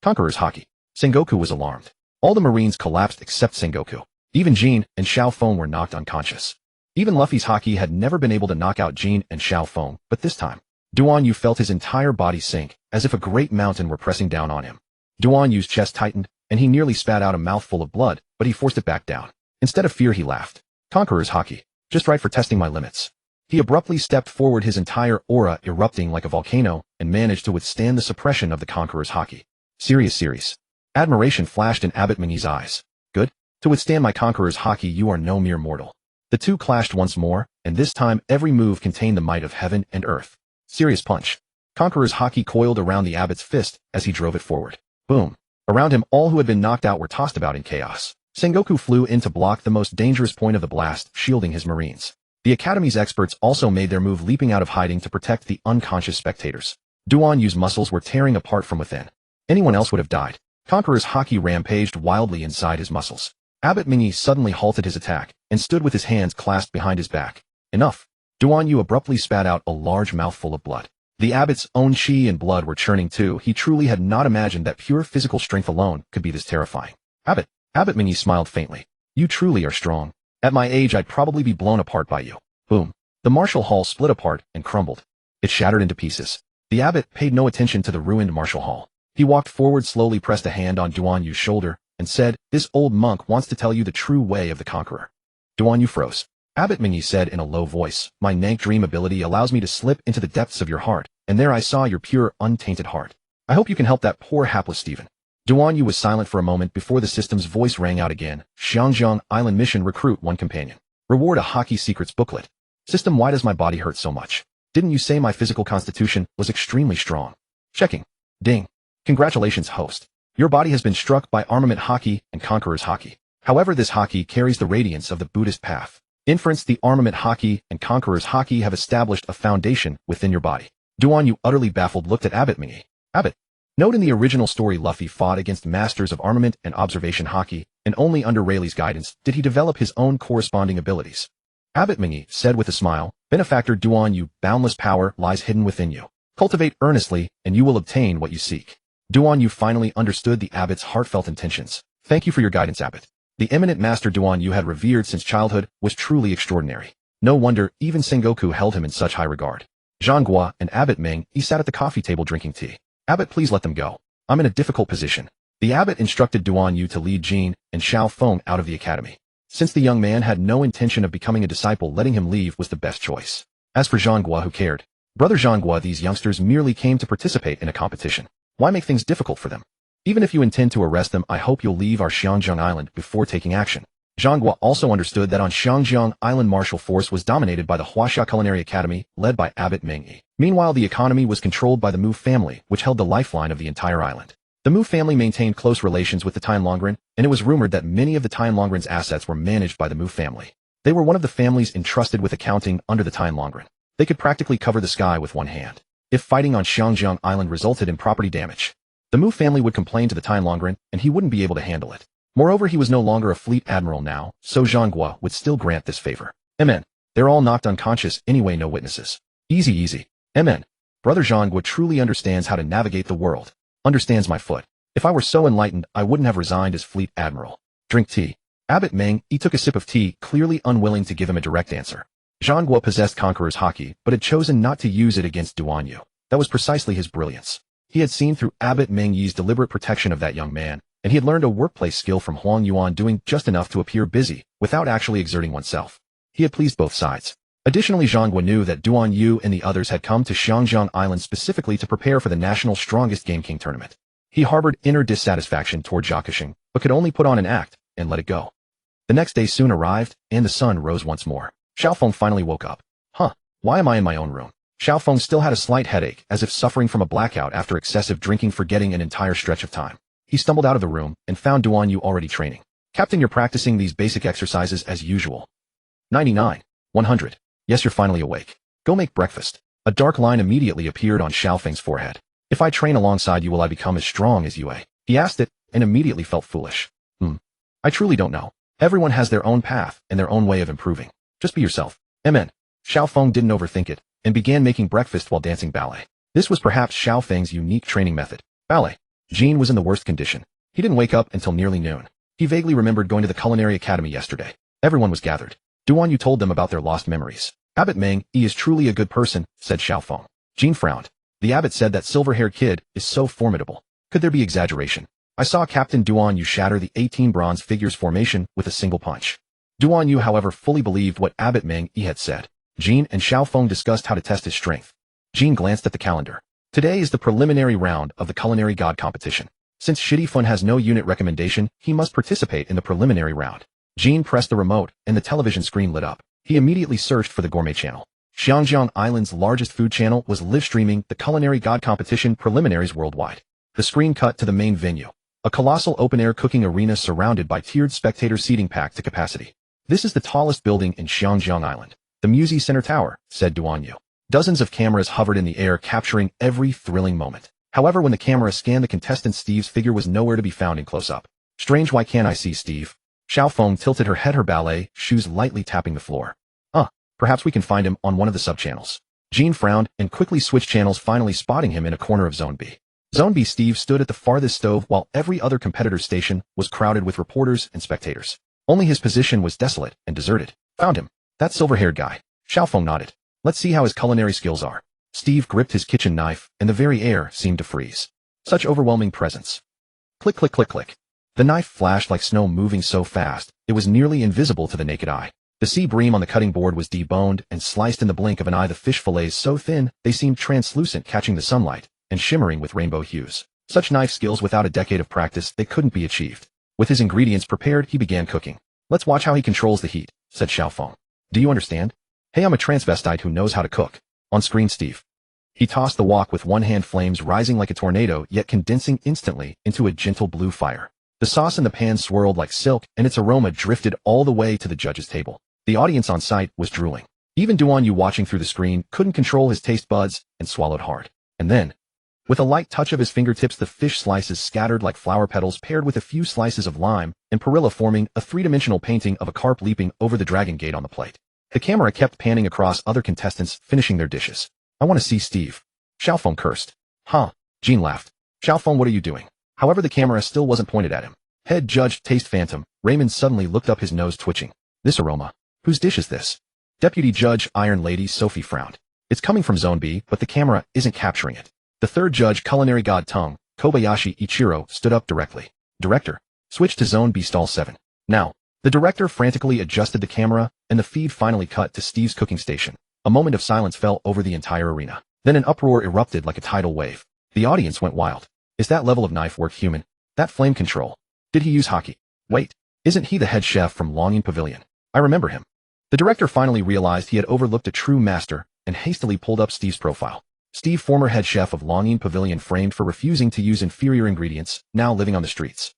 A: Conqueror's hockey. Sengoku was alarmed. All the Marines collapsed except Sengoku. Even Jin and Xiao Feng were knocked unconscious. Even Luffy's hockey had never been able to knock out Jin and Xiao Feng, but this time, Duan Yu felt his entire body sink, as if a great mountain were pressing down on him. Duan Yu's chest tightened, and he nearly spat out a mouthful of blood, but he forced it back down. Instead of fear, he laughed. Conqueror's hockey. Just right for testing my limits. He abruptly stepped forward, his entire aura erupting like a volcano, and managed to withstand the suppression of the Conqueror's hockey. Serious. Admiration flashed in Abbot Mingy's eyes. Good. To withstand my Conqueror's hockey, you are no mere mortal. The two clashed once more, and this time every move contained the might of heaven and earth. Serious punch. Conqueror's hockey coiled around the abbot's fist as he drove it forward. Boom. Around him, all who had been knocked out were tossed about in chaos. Sengoku flew in to block the most dangerous point of the blast, shielding his marines. The Academy's experts also made their move, leaping out of hiding to protect the unconscious spectators. Duan Yu's muscles were tearing apart from within. Anyone else would have died. Conqueror's hockey rampaged wildly inside his muscles. Abbot Mingy suddenly halted his attack and stood with his hands clasped behind his back. Enough. Duan Yu abruptly spat out a large mouthful of blood. The abbot's own chi and blood were churning too. He truly had not imagined that pure physical strength alone could be this terrifying. Abbot Mingy smiled faintly. You truly are strong. At my age, I'd probably be blown apart by you. Boom. The martial hall split apart and crumbled. It shattered into pieces. The abbot paid no attention to the ruined martial hall. He walked forward, slowly pressed a hand on Duan Yu's shoulder, and said, "This old monk wants to tell you the true way of the conqueror." Duan Yu froze. Abbot Mingy said in a low voice, "My Nank dream ability allows me to slip into the depths of your heart, and there I saw your pure, untainted heart. I hope you can help that poor hapless Stephen." Duan Yu was silent for a moment before the system's voice rang out again. Xiangjiang Island Mission, recruit 1 companion. Reward a hockey secrets booklet. System, why does my body hurt so much? Didn't you say my physical constitution was extremely strong? Checking. Ding. Congratulations, host. Your body has been struck by armament hockey and conqueror's hockey. However, this hockey carries the radiance of the Buddhist path. Inference: the armament hockey and conqueror's hockey have established a foundation within your body. Duan Yu, utterly baffled, looked at Abbot Mingy. Abbot. Note: in the original story, Luffy fought against masters of armament and observation hockey, and only under Rayleigh's guidance did he develop his own corresponding abilities. Abbot Mingy said with a smile, "Benefactor Duan Yu, boundless power lies hidden within you. Cultivate earnestly, and you will obtain what you seek." Duan Yu finally understood the abbot's heartfelt intentions. "Thank you for your guidance, abbot." The eminent master Duan Yu had revered since childhood was truly extraordinary. No wonder even Sengoku held him in such high regard. Zhang Guo and Abbot Ming sat at the coffee table drinking tea. "Abbot, please let them go. I'm in a difficult position." The abbot instructed Duan Yu to lead Jin and Xiao Feng out of the academy. Since the young man had no intention of becoming a disciple, letting him leave was the best choice. As for Zhang Guo, who cared? Brother Zhang Guo, these youngsters merely came to participate in a competition. Why make things difficult for them? Even if you intend to arrest them, I hope you'll leave our Xiangjiang Island before taking action. Zhang Guo also understood that on Xiangjiang Island martial force was dominated by the Huaxia Culinary Academy, led by Abbot Ming. Meanwhile, the economy was controlled by the Mu family, which held the lifeline of the entire island. The Mu family maintained close relations with the Tianlongren, and it was rumored that many of the Tianlongren's assets were managed by the Mu family. They were one of the families entrusted with accounting under the Tianlongren. They could practically cover the sky with one hand. If fighting on Xiangjiang Island resulted in property damage, the Mu family would complain to the Tianlongren, and he wouldn't be able to handle it. Moreover, he was no longer a fleet admiral now, so Zhang Guo would still grant this favor. Amen. They're all knocked unconscious anyway, no witnesses. Easy. Amen. Brother Zhang Guo truly understands how to navigate the world. Understands my foot. If I were so enlightened, I wouldn't have resigned as fleet admiral. Drink tea. Abbot Ming took a sip of tea, clearly unwilling to give him a direct answer. Zhang Guo possessed conqueror's haki, but had chosen not to use it against Duan Yu. That was precisely his brilliance. He had seen through Abbot Ming Yi's deliberate protection of that young man, and he had learned a workplace skill from Huang Yuan, doing just enough to appear busy, without actually exerting oneself. He had pleased both sides. Additionally, Zhang Guo knew that Duan Yu and the others had come to Xiangjiang Island specifically to prepare for the national strongest Game King tournament. He harbored inner dissatisfaction toward Jiakushing, but could only put on an act, and let it go. The next day soon arrived, and the sun rose once more. Xiao Feng finally woke up. Why am I in my own room? Xiao Feng still had a slight headache, as if suffering from a blackout after excessive drinking, forgetting an entire stretch of time. He stumbled out of the room, and found Duan Yu already training. "Captain, you're practicing these basic exercises as usual." 99. 100. "Yes, you're finally awake. Go make breakfast." A dark line immediately appeared on Xiao Feng's forehead. "If I train alongside you, will I become as strong as you, eh?" He asked it, and immediately felt foolish. I truly don't know. Everyone has their own path, and their own way of improving. Just be yourself. Amen. Xiao Feng didn't overthink it, and began making breakfast while dancing ballet. This was perhaps Xiao Feng's unique training method. Ballet. Jean was in the worst condition. He didn't wake up until nearly noon. He vaguely remembered going to the culinary academy yesterday. Everyone was gathered. Duan Yu told them about their lost memories. "Abbot Ming is truly a good person," said Xiao Feng. Jean frowned. "The abbot said that silver-haired kid is so formidable. Could there be exaggeration? I saw Captain Duan Yu shatter the 18 bronze figures formation with a single punch." Duan Yu, however, fully believed what Abbot Ming had said. Jean and Xiao Feng discussed how to test his strength. Jean glanced at the calendar. Today is the preliminary round of the culinary god competition. Since Shidi Fun has no unit recommendation, he must participate in the preliminary round. Jean pressed the remote, and the television screen lit up. He immediately searched for the gourmet channel. Xiangjiang Island's largest food channel was live-streaming the culinary god competition preliminaries worldwide. The screen cut to the main venue, a colossal open-air cooking arena surrounded by tiered spectator seating packed to capacity. "This is the tallest building in Xiangjiang Island, the Musée Center Tower," said Duan Yu. Dozens of cameras hovered in the air, capturing every thrilling moment. However, when the camera scanned the contestant, Steve's figure was nowhere to be found in close-up. "Strange, why can't I see Steve?" Xiao Feng tilted her head, her ballet shoes lightly tapping the floor. Perhaps we can find him on one of the sub-channels." Jean frowned and quickly switched channels, finally spotting him in a corner of Zone B. Zone B. Steve stood at the farthest stove, while every other competitor's station was crowded with reporters and spectators. Only his position was desolate and deserted. "Found him. That silver-haired guy." Xiao Feng nodded. "Let's see how his culinary skills are." Steve gripped his kitchen knife, and the very air seemed to freeze. Such overwhelming presence. Click, click, click, click. The knife flashed like snow, moving so fast, it was nearly invisible to the naked eye. The sea bream on the cutting board was deboned and sliced in the blink of an eye, the fish fillets so thin they seemed translucent, catching the sunlight, and shimmering with rainbow hues. Such knife skills, without a decade of practice, they couldn't be achieved. With his ingredients prepared, he began cooking. "Let's watch how he controls the heat," said Xiao Feng. "Do you understand? Hey, I'm a transvestite who knows how to cook." On screen, Steve. He tossed the wok with one hand, flames rising like a tornado, yet condensing instantly into a gentle blue fire. The sauce in the pan swirled like silk, and its aroma drifted all the way to the judge's table. The audience on site was drooling. Even Duan Yu, watching through the screen, couldn't control his taste buds and swallowed hard. And then, with a light touch of his fingertips, the fish slices scattered like flower petals, paired with a few slices of lime and perilla, forming a three-dimensional painting of a carp leaping over the dragon gate on the plate. The camera kept panning across other contestants finishing their dishes. I want to see Steve. Xiaofeng cursed. Huh. Jean laughed. Xiaofeng, what are you doing? However, the camera still wasn't pointed at him. Head judge, taste phantom. Raymond suddenly looked up, his nose twitching. This aroma. Whose dish is this? Deputy Judge Iron Lady Sophie frowned. It's coming from Zone B, but the camera isn't capturing it. The third judge, Culinary God Tongue, Kobayashi Ichiro, stood up directly. Director, switch to Zone B Stall 7. Now. The director frantically adjusted the camera, and the feed finally cut to Steve's cooking station. A moment of silence fell over the entire arena. Then an uproar erupted like a tidal wave. The audience went wild. Is that level of knife work human? That flame control. Did he use hockey? Wait, isn't he the head chef from Longing Pavilion? I remember him. The director finally realized he had overlooked a true master and hastily pulled up Steve's profile. Steve, former head chef of Longing Pavilion, framed for refusing to use inferior ingredients, now living on the streets.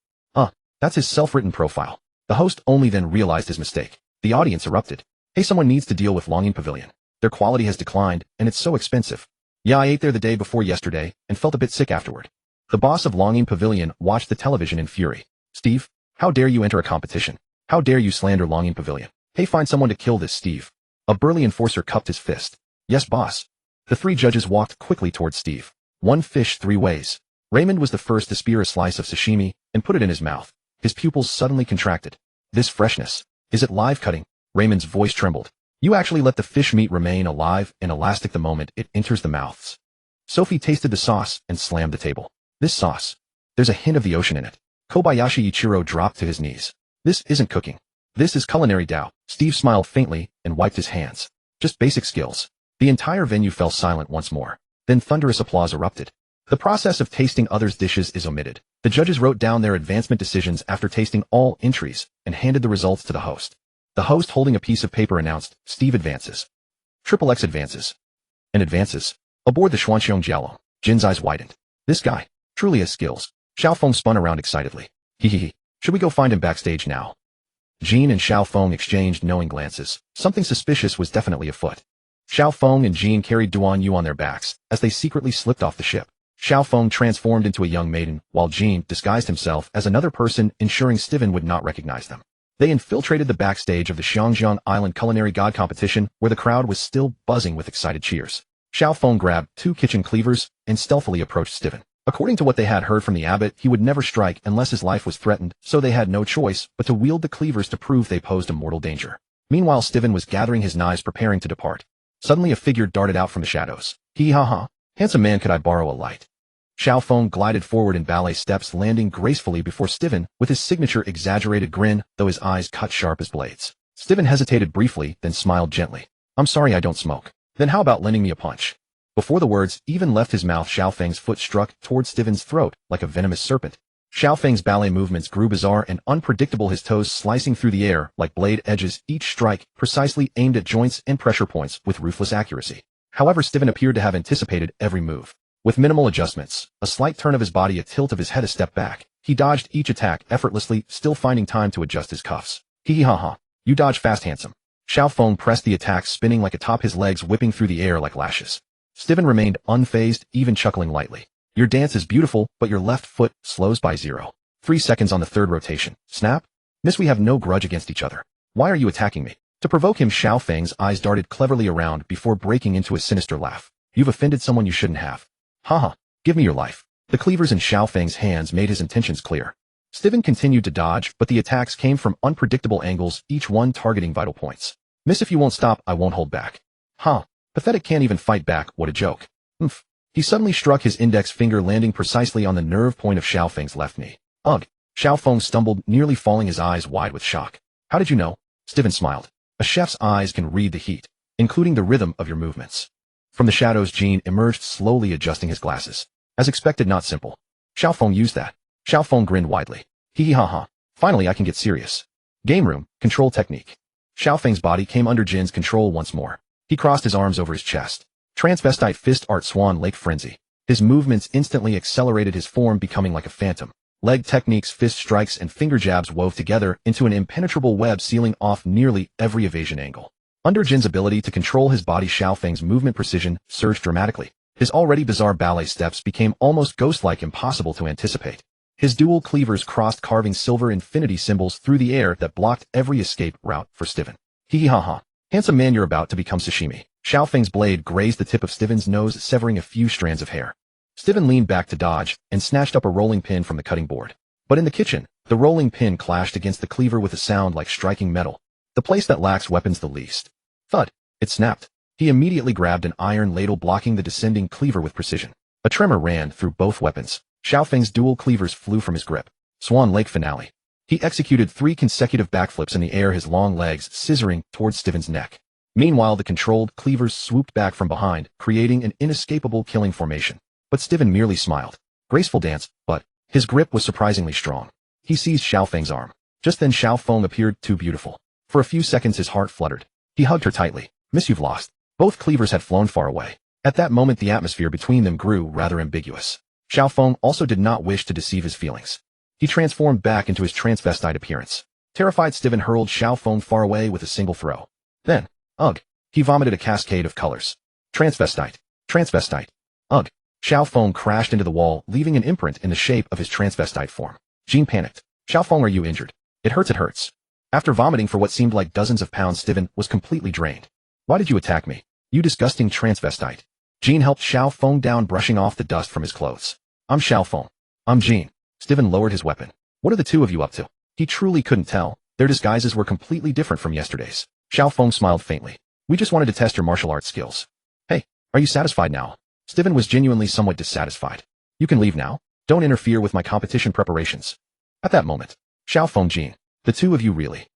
A: That's his self-written profile. The host only then realized his mistake. The audience erupted. Hey, someone needs to deal with Longing Pavilion. Their quality has declined, and it's so expensive. Yeah, I ate there the day before yesterday and felt a bit sick afterward. The boss of Longing Pavilion watched the television in fury. Steve, how dare you enter a competition? How dare you slander Longing Pavilion? Hey, find someone to kill this Steve. A burly enforcer cupped his fist. Yes, boss. The three judges walked quickly towards Steve. One fish, three ways. Raymond was the first to spear a slice of sashimi and put it in his mouth. His pupils suddenly contracted. This freshness. Is it live cutting? Raymond's voice trembled. You actually let the fish meat remain alive and elastic the moment it enters the mouths. Sophie tasted the sauce and slammed the table. This sauce. There's a hint of the ocean in it. Kobayashi Ichiro dropped to his knees. This isn't cooking. This is culinary Tao. Steve smiled faintly and wiped his hands. Just basic skills. The entire venue fell silent once more. Then thunderous applause erupted. The process of tasting others' dishes is omitted. The judges wrote down their advancement decisions after tasting all entries and handed the results to the host. The host, holding a piece of paper, announced, Steve advances. Triple X advances. And advances. Aboard the Xuanxiong Jiaolong. Jin's eyes widened. This guy truly has skills. Xiaofeng spun around excitedly. Hehehe. Should we go find him backstage now? Jin and Xiaofeng exchanged knowing glances. Something suspicious was definitely afoot. Xiaofeng and Jin carried Duan Yu on their backs as they secretly slipped off the ship. Xiaofeng transformed into a young maiden, while Jin disguised himself as another person, ensuring Steven would not recognize them. They infiltrated the backstage of the Xiangjiang Island Culinary God competition, where the crowd was still buzzing with excited cheers. Xiaofeng grabbed 2 kitchen cleavers and stealthily approached Steven. According to what they had heard from the abbot, he would never strike unless his life was threatened, so they had no choice but to wield the cleavers to prove they posed a mortal danger. Meanwhile, Steven was gathering his knives, preparing to depart. Suddenly a figure darted out from the shadows. Hee ha ha. Handsome man, could I borrow a light? Xiaofeng glided forward in ballet steps, landing gracefully before Steven with his signature exaggerated grin, though his eyes cut sharp as blades. Steven hesitated briefly, then smiled gently. I'm sorry, I don't smoke. Then how about lending me a punch? Before the words even left his mouth, Xiaofeng's foot struck towards Steven's throat like a venomous serpent. Xiaofeng's ballet movements grew bizarre and unpredictable, his toes slicing through the air like blade edges, each strike precisely aimed at joints and pressure points with ruthless accuracy. However, Steven appeared to have anticipated every move. With minimal adjustments, a slight turn of his body, a tilt of his head, a step back, he dodged each attack effortlessly, still finding time to adjust his cuffs. Hee ha ha. You dodge fast, handsome. Xiaofeng pressed the attack, spinning like a top, his legs whipping through the air like lashes. Steven remained unfazed, even chuckling lightly. Your dance is beautiful, but your left foot slows by 0.3 seconds on the third rotation. Snap? Miss, we have no grudge against each other. Why are you attacking me? To provoke him, Xiaofeng's eyes darted cleverly around before breaking into a sinister laugh. You've offended someone you shouldn't have. Haha, give me your life. The cleavers in Xiaofeng's hands made his intentions clear. Steven continued to dodge, but the attacks came from unpredictable angles, each one targeting vital points. Miss, if you won't stop, I won't hold back. Huh. Pathetic, can't even fight back, what a joke. Oomph. He suddenly struck his index finger, landing precisely on the nerve point of Xiaofeng's left knee. Ugh. Xiaofeng stumbled, nearly falling, his eyes wide with shock. How did you know? Steven smiled. A chef's eyes can read the heat, including the rhythm of your movements. From the shadows, Jin emerged, slowly adjusting his glasses. As expected, not simple. Xiaofeng used that. Xiaofeng grinned widely. Hee ha ha. Finally, I can get serious. Game room, control technique. Xiaofeng's body came under Jin's control once more. He crossed his arms over his chest. Transvestite fist art, Swan Lake frenzy. His movements instantly accelerated, his form becoming like a phantom. Leg techniques, fist strikes, and finger jabs wove together into an impenetrable web, sealing off nearly every evasion angle. Under Jin's ability to control his body, Xiaofeng's movement precision surged dramatically. His already bizarre ballet steps became almost ghost-like, impossible to anticipate. His dual cleavers crossed, carving silver infinity symbols through the air that blocked every escape route for Steven. Hee ha ha. Handsome man, you're about to become sashimi. Xiao Feng's blade grazed the tip of Steven's nose, severing a few strands of hair. Steven leaned back to dodge and snatched up a rolling pin from the cutting board. But in the kitchen, the rolling pin clashed against the cleaver with a sound like striking metal, the place that lacks weapons the least. Thud! It snapped. He immediately grabbed an iron ladle, blocking the descending cleaver with precision. A tremor ran through both weapons. Xiao Feng's dual cleavers flew from his grip. Swan Lake finale. He executed 3 consecutive backflips in the air, his long legs scissoring towards Steven's neck. Meanwhile, the controlled cleavers swooped back from behind, creating an inescapable killing formation. But Steven merely smiled. Graceful dance, but his grip was surprisingly strong. He seized Xiao Feng's arm. Just then Xiao Feng appeared too beautiful. For a few seconds his heart fluttered. He hugged her tightly. Miss, you've lost. Both cleavers had flown far away. At that moment the atmosphere between them grew rather ambiguous. Xiao Feng also did not wish to deceive his feelings. He transformed back into his transvestite appearance. Terrified, Steven hurled Xiao Feng far away with a single throw. Then, ugh! He vomited a cascade of colors. Transvestite. Transvestite. Ugh! Xiao Feng crashed into the wall, leaving an imprint in the shape of his transvestite form. Jean panicked. Xiao Feng, are you injured? It hurts, it hurts. After vomiting for what seemed like dozens of pounds, Steven was completely drained. Why did you attack me? You disgusting transvestite. Jean helped Xiao Feng down, brushing off the dust from his clothes. I'm Xiao Feng. I'm Jean. Steven lowered his weapon. What are the two of you up to? He truly couldn't tell. Their disguises were completely different from yesterday's. Xiao Feng smiled faintly. We just wanted to test your martial arts skills. Hey, are you satisfied now? Steven was genuinely somewhat dissatisfied. You can leave now. Don't interfere with my competition preparations. At that moment, Xiao Feng, Jean, the two of you really.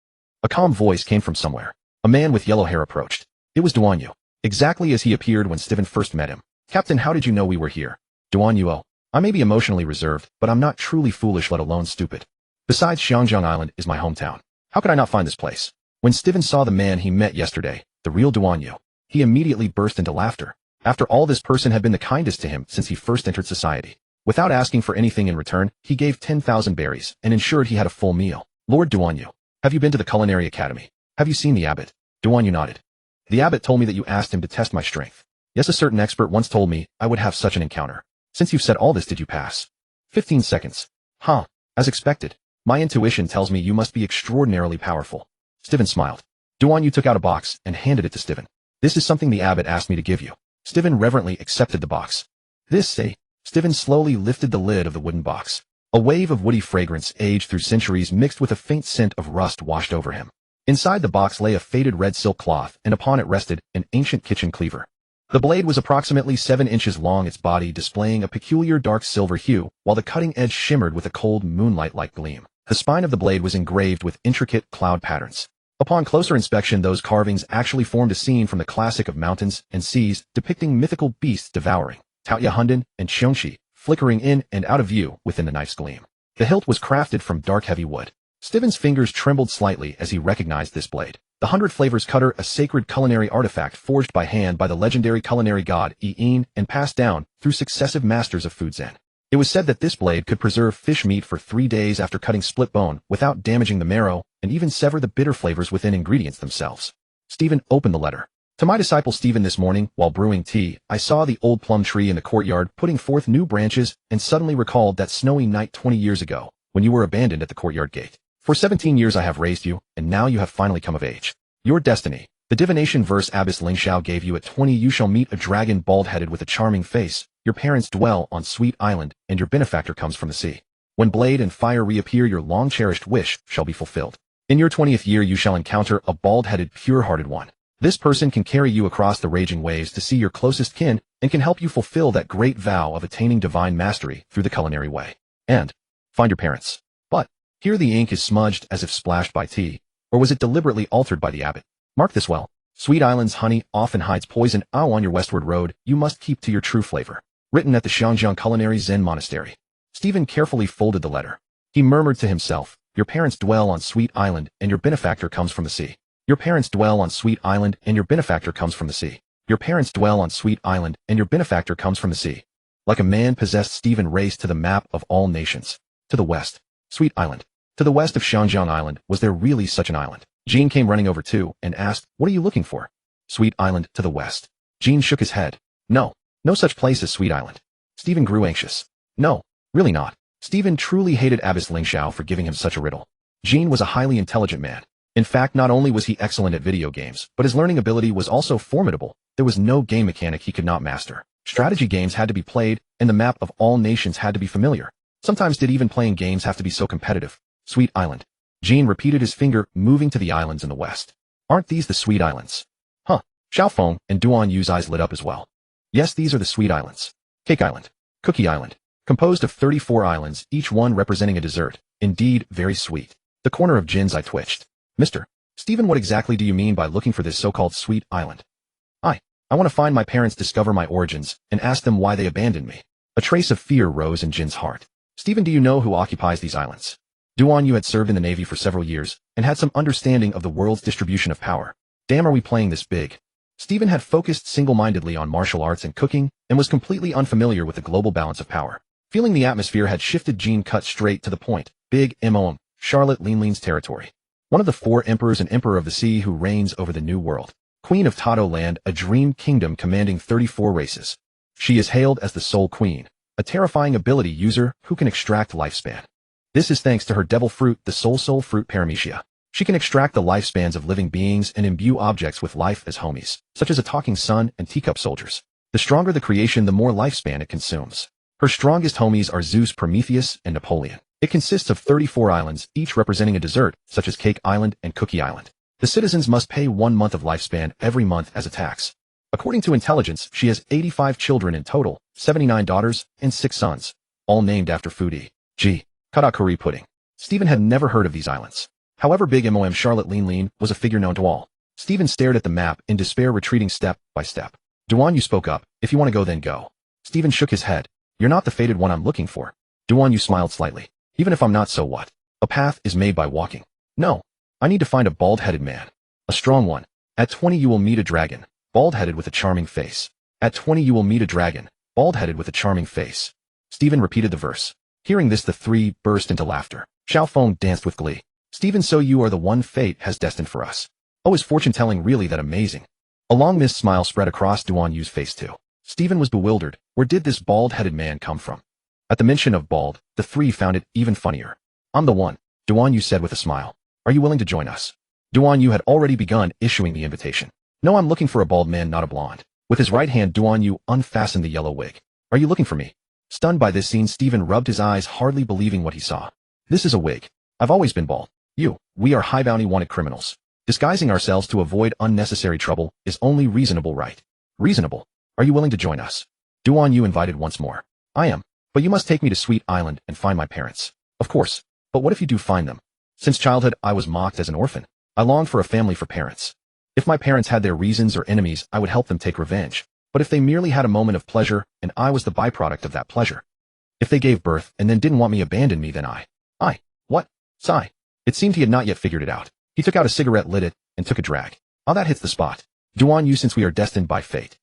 A: A calm voice came from somewhere. A man with yellow hair approached. It was Duan Yu, exactly as he appeared when Steven first met him. Captain, how did you know we were here? Duan Yu, oh, I may be emotionally reserved, but I'm not truly foolish, let alone stupid. Besides, Xiangjiang Island is my hometown. How could I not find this place? When Steven saw the man he met yesterday, the real Duan Yu, he immediately burst into laughter. After all, this person had been the kindest to him since he first entered society. Without asking for anything in return, he gave 10,000 berries and ensured he had a full meal. Lord Duan Yu, have you been to the Culinary Academy? Have you seen the abbot? Duan Yu nodded. The abbot told me that you asked him to test my strength. Yes, a certain expert once told me I would have such an encounter. Since you've said all this, did you pass? 15 seconds. Huh. As expected. My intuition tells me you must be extraordinarily powerful. Steven smiled. Duan Yu took out a box and handed it to Steven. This is something the abbot asked me to give you. Steven reverently accepted the box. This, say. Steven slowly lifted the lid of the wooden box. A wave of woody fragrance aged through centuries mixed with a faint scent of rust washed over him. Inside the box lay a faded red silk cloth, and upon it rested an ancient kitchen cleaver. The blade was approximately 7 inches long, its body displaying a peculiar dark silver hue, while the cutting edge shimmered with a cold moonlight-like gleam. The spine of the blade was engraved with intricate cloud patterns. Upon closer inspection, those carvings actually formed a scene from the classic of mountains and seas, depicting mythical beasts devouring Taoya Hundan and Xiongxi, flickering in and out of view within the knife's gleam. The hilt was crafted from dark heavy wood. Steven's fingers trembled slightly as he recognized this blade. The 100 Flavors Cutter, a sacred culinary artifact forged by hand by the legendary culinary god Yi and passed down through successive masters of food Zen. It was said that this blade could preserve fish meat for 3 days after cutting split bone without damaging the marrow, and even sever the bitter flavors within ingredients themselves. Steven opened the letter. To my disciple Steven, this morning, while brewing tea, I saw the old plum tree in the courtyard putting forth new branches and suddenly recalled that snowy night 20 years ago, when you were abandoned at the courtyard gate. For 17 years I have raised you, and now you have finally come of age. Your destiny. The divination verse Abbess Lingxiao gave you at 20. You shall meet a dragon bald-headed with a charming face. Your parents dwell on Sweet Island, and your benefactor comes from the sea. When blade and fire reappear, your long-cherished wish shall be fulfilled. In your 20th year you shall encounter a bald-headed, pure-hearted one. This person can carry you across the raging waves to see your closest kin and can help you fulfill that great vow of attaining divine mastery through the culinary way. And find your parents. But here the ink is smudged as if splashed by tea, or was it deliberately altered by the abbot? Mark this well. Sweet Island's honey often hides poison. On your westward road, you must keep to your true flavor. Written at the Xiangjiang Culinary Zen Monastery. Steven carefully folded the letter. He murmured to himself, your parents dwell on Sweet Island, and your benefactor comes from the sea. Your parents dwell on Sweet Island, and your benefactor comes from the sea. Your parents dwell on Sweet Island, and your benefactor comes from the sea. Like a man possessed, Steven raced to the map of all nations. To the west. Sweet Island. To the west of Xiangjiang Island, was there really such an island? Jean came running over too, and asked, what are you looking for? Sweet Island, to the west. Jean shook his head. No. No such place as Sweet Island. Steven grew anxious. No. Really not. Steven truly hated Abbess Lingxiao for giving him such a riddle. Jean was a highly intelligent man. In fact, not only was he excellent at video games, but his learning ability was also formidable. There was no game mechanic he could not master. Strategy games had to be played, and the map of all nations had to be familiar. Sometimes did even playing games have to be so competitive. Sweet Island. Jean repeated, his finger moving to the islands in the west. Aren't these the Sweet Islands? Huh. Xiaofeng and Duan Yu's eyes lit up as well. Yes, these are the Sweet Islands. Cake Island. Cookie Island. Composed of 34 islands, each one representing a dessert. Indeed, very sweet. The corner of Jin's eye twitched. Mr. Stephen, what exactly do you mean by looking for this so-called Sweet Island? I want to find my parents, discover my origins, and ask them why they abandoned me. A trace of fear rose in Jin's heart. Stephen, do you know who occupies these islands? Duan Yu had served in the Navy for several years, and had some understanding of the world's distribution of power. Damn, are we playing this big? Stephen had focused single-mindedly on martial arts and cooking, and was completely unfamiliar with the global balance of power. Feeling the atmosphere had shifted, Jean cut straight to the point. Big M.O.M. Charlotte Linlin's territory. One of the 4 emperors and emperor of the sea who reigns over the New World. Queen of Tado Land, a dream kingdom commanding 34 races. She is hailed as the Soul Queen, a terrifying ability user who can extract lifespan. This is thanks to her devil fruit, the Soul Fruit Paramecia. She can extract the lifespans of living beings and imbue objects with life as homies, such as a talking sun and teacup soldiers. The stronger the creation, the more lifespan it consumes. Her strongest homies are Zeus, Prometheus, and Napoleon. It consists of 34 islands, each representing a dessert, such as Cake Island and Cookie Island. The citizens must pay 1 month of lifespan every month as a tax. According to intelligence, she has 85 children in total, 79 daughters, and 6 sons, all named after foodie. Gee, karakuri pudding. Stephen had never heard of these islands. However, Big M.O.M. Charlotte Linlin was a figure known to all. Stephen stared at the map in despair, retreating step by step. Duan Yu spoke up. If you want to go, then go. Stephen shook his head. You're not the fated one I'm looking for. Duan Yu smiled slightly. Even if I'm not, so what? A path is made by walking. No. I need to find a bald-headed man. A strong one. At 20 you will meet a dragon, bald-headed with a charming face. At 20 you will meet a dragon, bald-headed with a charming face. Stephen repeated the verse. Hearing this, the 3 burst into laughter. Xiaofeng danced with glee. Stephen, so you are the one fate has destined for us. Oh, is fortune-telling really that amazing? A long mist smile spread across Duan Yu's face too. Stephen was bewildered. Where did this bald-headed man come from? At the mention of bald, the 3 found it even funnier. I'm the one, Duan Yu said with a smile. Are you willing to join us? Duan Yu had already begun issuing the invitation. No, I'm looking for a bald man, not a blonde. With his right hand, Duan Yu unfastened the yellow wig. Are you looking for me? Stunned by this scene, Stephen rubbed his eyes, hardly believing what he saw. This is a wig. I've always been bald. We are high bounty wanted criminals. Disguising ourselves to avoid unnecessary trouble is only reasonable, right? Reasonable. Are you willing to join us? Duan Yu invited once more. I am. But you must take me to Sweet Island and find my parents. Of course. But what if you do find them? Since childhood, I was mocked as an orphan. I longed for a family, for parents. If my parents had their reasons or enemies, I would help them take revenge. But if they merely had a moment of pleasure, and I was the byproduct of that pleasure. If they gave birth and then didn't want me, abandon me, then what? Sigh. It seemed he had not yet figured it out. He took out a cigarette, lit it, and took a drag. Oh, that hits the spot. Duan Yu, since we are destined by fate,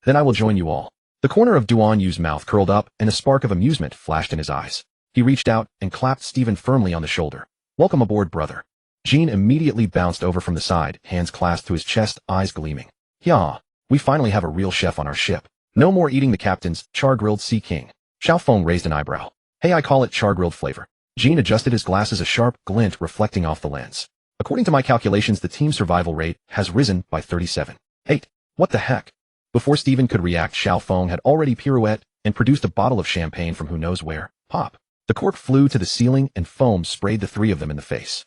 A: then I will join you all. The corner of Duan Yu's mouth curled up, and a spark of amusement flashed in his eyes. He reached out and clapped Stephen firmly on the shoulder. Welcome aboard, brother. Jean immediately bounced over from the side, hands clasped to his chest, eyes gleaming. Yeah, we finally have a real chef on our ship. No more eating the captain's char-grilled Sea King. Xiaofeng raised an eyebrow. Hey, I call it char-grilled flavor. Jean adjusted his glasses, a sharp glint reflecting off the lens. According to my calculations, the team survival rate has risen by 37. 8. What the heck? Before Stephen could react, Xiaofeng had already pirouetted and produced a bottle of champagne from who knows where. Pop. The cork flew to the ceiling and foam sprayed the 3 of them in the face.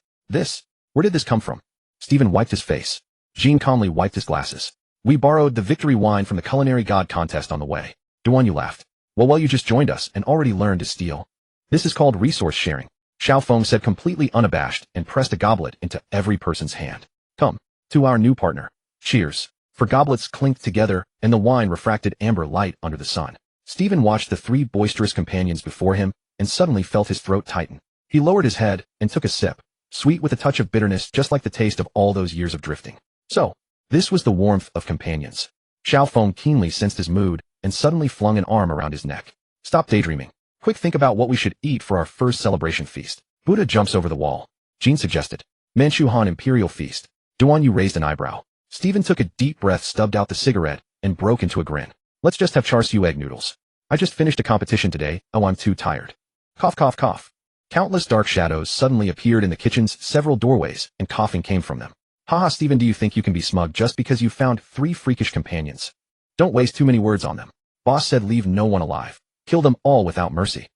A: Where did this come from? Stephen wiped his face. Jean calmly wiped his glasses. We borrowed the victory wine from the culinary god contest on the way. Duan Yu laughed. Well, you just joined us and already learned to steal. This is called resource sharing. Xiaofeng said, completely unabashed, and pressed a goblet into every person's hand. Come, to our new partner. Cheers. For goblets clinked together, and the wine refracted amber light under the sun. Stephen watched the 3 boisterous companions before him, and suddenly felt his throat tighten. He lowered his head and took a sip, sweet with a touch of bitterness, just like the taste of all those years of drifting. So, this was the warmth of companions. Xiaofeng keenly sensed his mood, and suddenly flung an arm around his neck. Stop daydreaming. Quick, think about what we should eat for our first celebration feast. Buddha jumps over the wall. Jean suggested. Manchu Han Imperial Feast. Duan Yu raised an eyebrow. Stephen took a deep breath, stubbed out the cigarette, and broke into a grin. Let's just have char siu egg noodles. I just finished a competition today. Oh, I'm too tired. Cough, cough, cough. Countless dark shadows suddenly appeared in the kitchen's several doorways, and coughing came from them. Haha, Stephen, do you think you can be smug just because you found 3 freakish companions? Don't waste too many words on them. Boss said leave no one alive. Kill them all without mercy.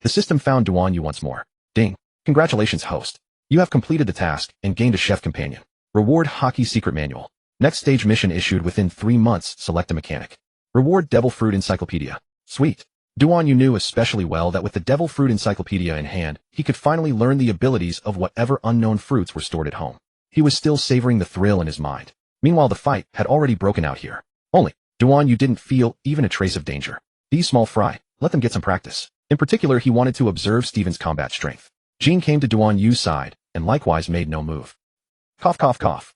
A: The system found Duan Yu once more. Ding. Congratulations, host. You have completed the task and gained a chef companion. Reward Hockey Secret Manual. Next stage mission issued within 3 months. Select a mechanic. Reward Devil Fruit Encyclopedia. Sweet. Duan Yu knew especially well that with the Devil Fruit Encyclopedia in hand, he could finally learn the abilities of whatever unknown fruits were stored at home. He was still savoring the thrill in his mind. Meanwhile, the fight had already broken out here. Only, Duan Yu didn't feel even a trace of danger. These small fry, let them get some practice. In particular, he wanted to observe Stephen's combat strength. Jean came to Duan Yu's side, and likewise made no move. Cough, cough, cough.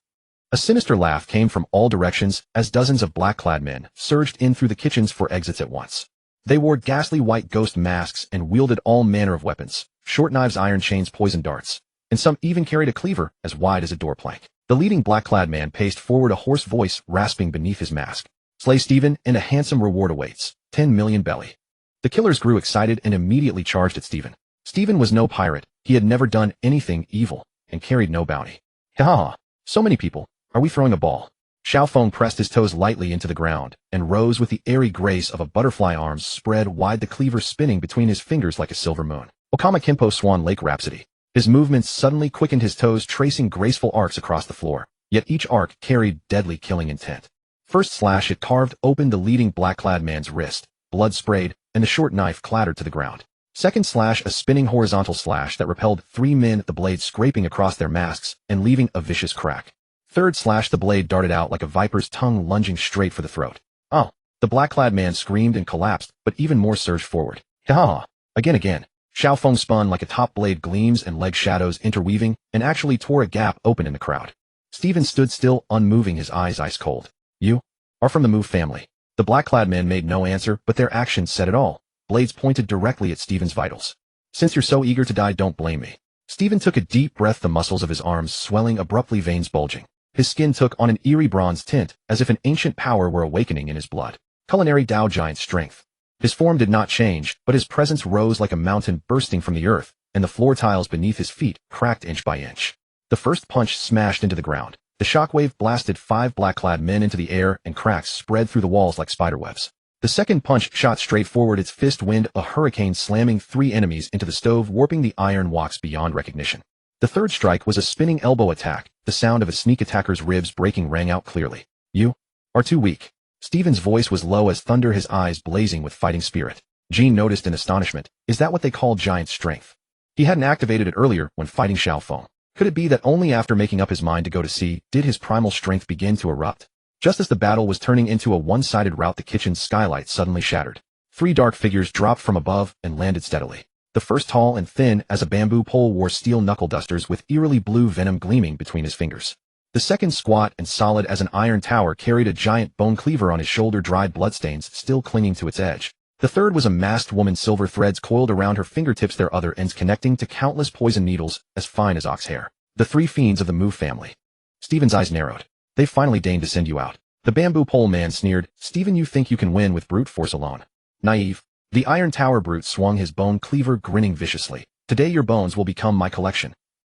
A: A sinister laugh came from all directions as dozens of black-clad men surged in through the kitchens for exits at once. They wore ghastly white ghost masks and wielded all manner of weapons, short knives, iron chains, poison darts, and some even carried a cleaver as wide as a door plank. The leading black-clad man paced forward, a hoarse voice rasping beneath his mask. Slay Stephen, and a handsome reward awaits. 10 million belly. The killers grew excited and immediately charged at Stephen. Stephen was no pirate, he had never done anything evil, and carried no bounty. Ha! So many people, are we throwing a ball? Xiaofeng pressed his toes lightly into the ground, and rose with the airy grace of a butterfly, arms spread wide, the cleaver spinning between his fingers like a silver moon. Okama Kimpo Swan Lake Rhapsody. His movements suddenly quickened, his toes tracing graceful arcs across the floor, yet each arc carried deadly killing intent. First slash, it carved open the leading black-clad man's wrist, blood sprayed, and the short knife clattered to the ground. Second slash, a spinning horizontal slash that repelled 3 men, the blade scraping across their masks and leaving a vicious crack. Third slash, the blade darted out like a viper's tongue, lunging straight for the throat. Oh! The black-clad man screamed and collapsed, but even more surged forward. Ha! Again. Xiaofeng spun like a top, blade gleams and leg shadows interweaving, and actually tore a gap open in the crowd. Stephen stood still, unmoving, his eyes ice cold. You are from the Move family. The black-clad men made no answer, but their actions said it all. Blades pointed directly at Stephen's vitals. Since you're so eager to die, don't blame me. Stephen took a deep breath, the muscles of his arms swelling abruptly, veins bulging. His skin took on an eerie bronze tint, as if an ancient power were awakening in his blood. Culinary Dao giant strength. His form did not change, but his presence rose like a mountain bursting from the earth, and the floor tiles beneath his feet cracked inch by inch. The first punch smashed into the ground. The shockwave blasted 5 black-clad men into the air, and cracks spread through the walls like spiderwebs. The second punch shot straight forward, its fist wind a hurricane, slamming 3 enemies into the stove, warping the iron walks beyond recognition. The third strike was a spinning elbow attack, the sound of a sneak attacker's ribs breaking rang out clearly. You are too weak. Stephen's voice was low as thunder, his eyes blazing with fighting spirit. Jean noticed in astonishment. Is that what they call giant strength? He hadn't activated it earlier when fighting Xiaofeng. Could it be that only after making up his mind to go to sea did his primal strength begin to erupt? Just as the battle was turning into a one-sided rout, the kitchen's skylight suddenly shattered. 3 dark figures dropped from above and landed steadily. The first, tall and thin as a bamboo pole, wore steel knuckle dusters with eerily blue venom gleaming between his fingers. The second, squat and solid as an iron tower, carried a giant bone cleaver on his shoulder, dried bloodstains still clinging to its edge. The third was a masked woman, silver threads coiled around her fingertips, their other ends connecting to countless poison needles as fine as ox hair. The 3 fiends of the Move family. Stephen's eyes narrowed. They finally deigned to send you out. The bamboo pole man sneered. Stephen, you think you can win with brute force alone? Naive. The iron tower brute swung his bone cleaver, grinning viciously. Today your bones will become my collection.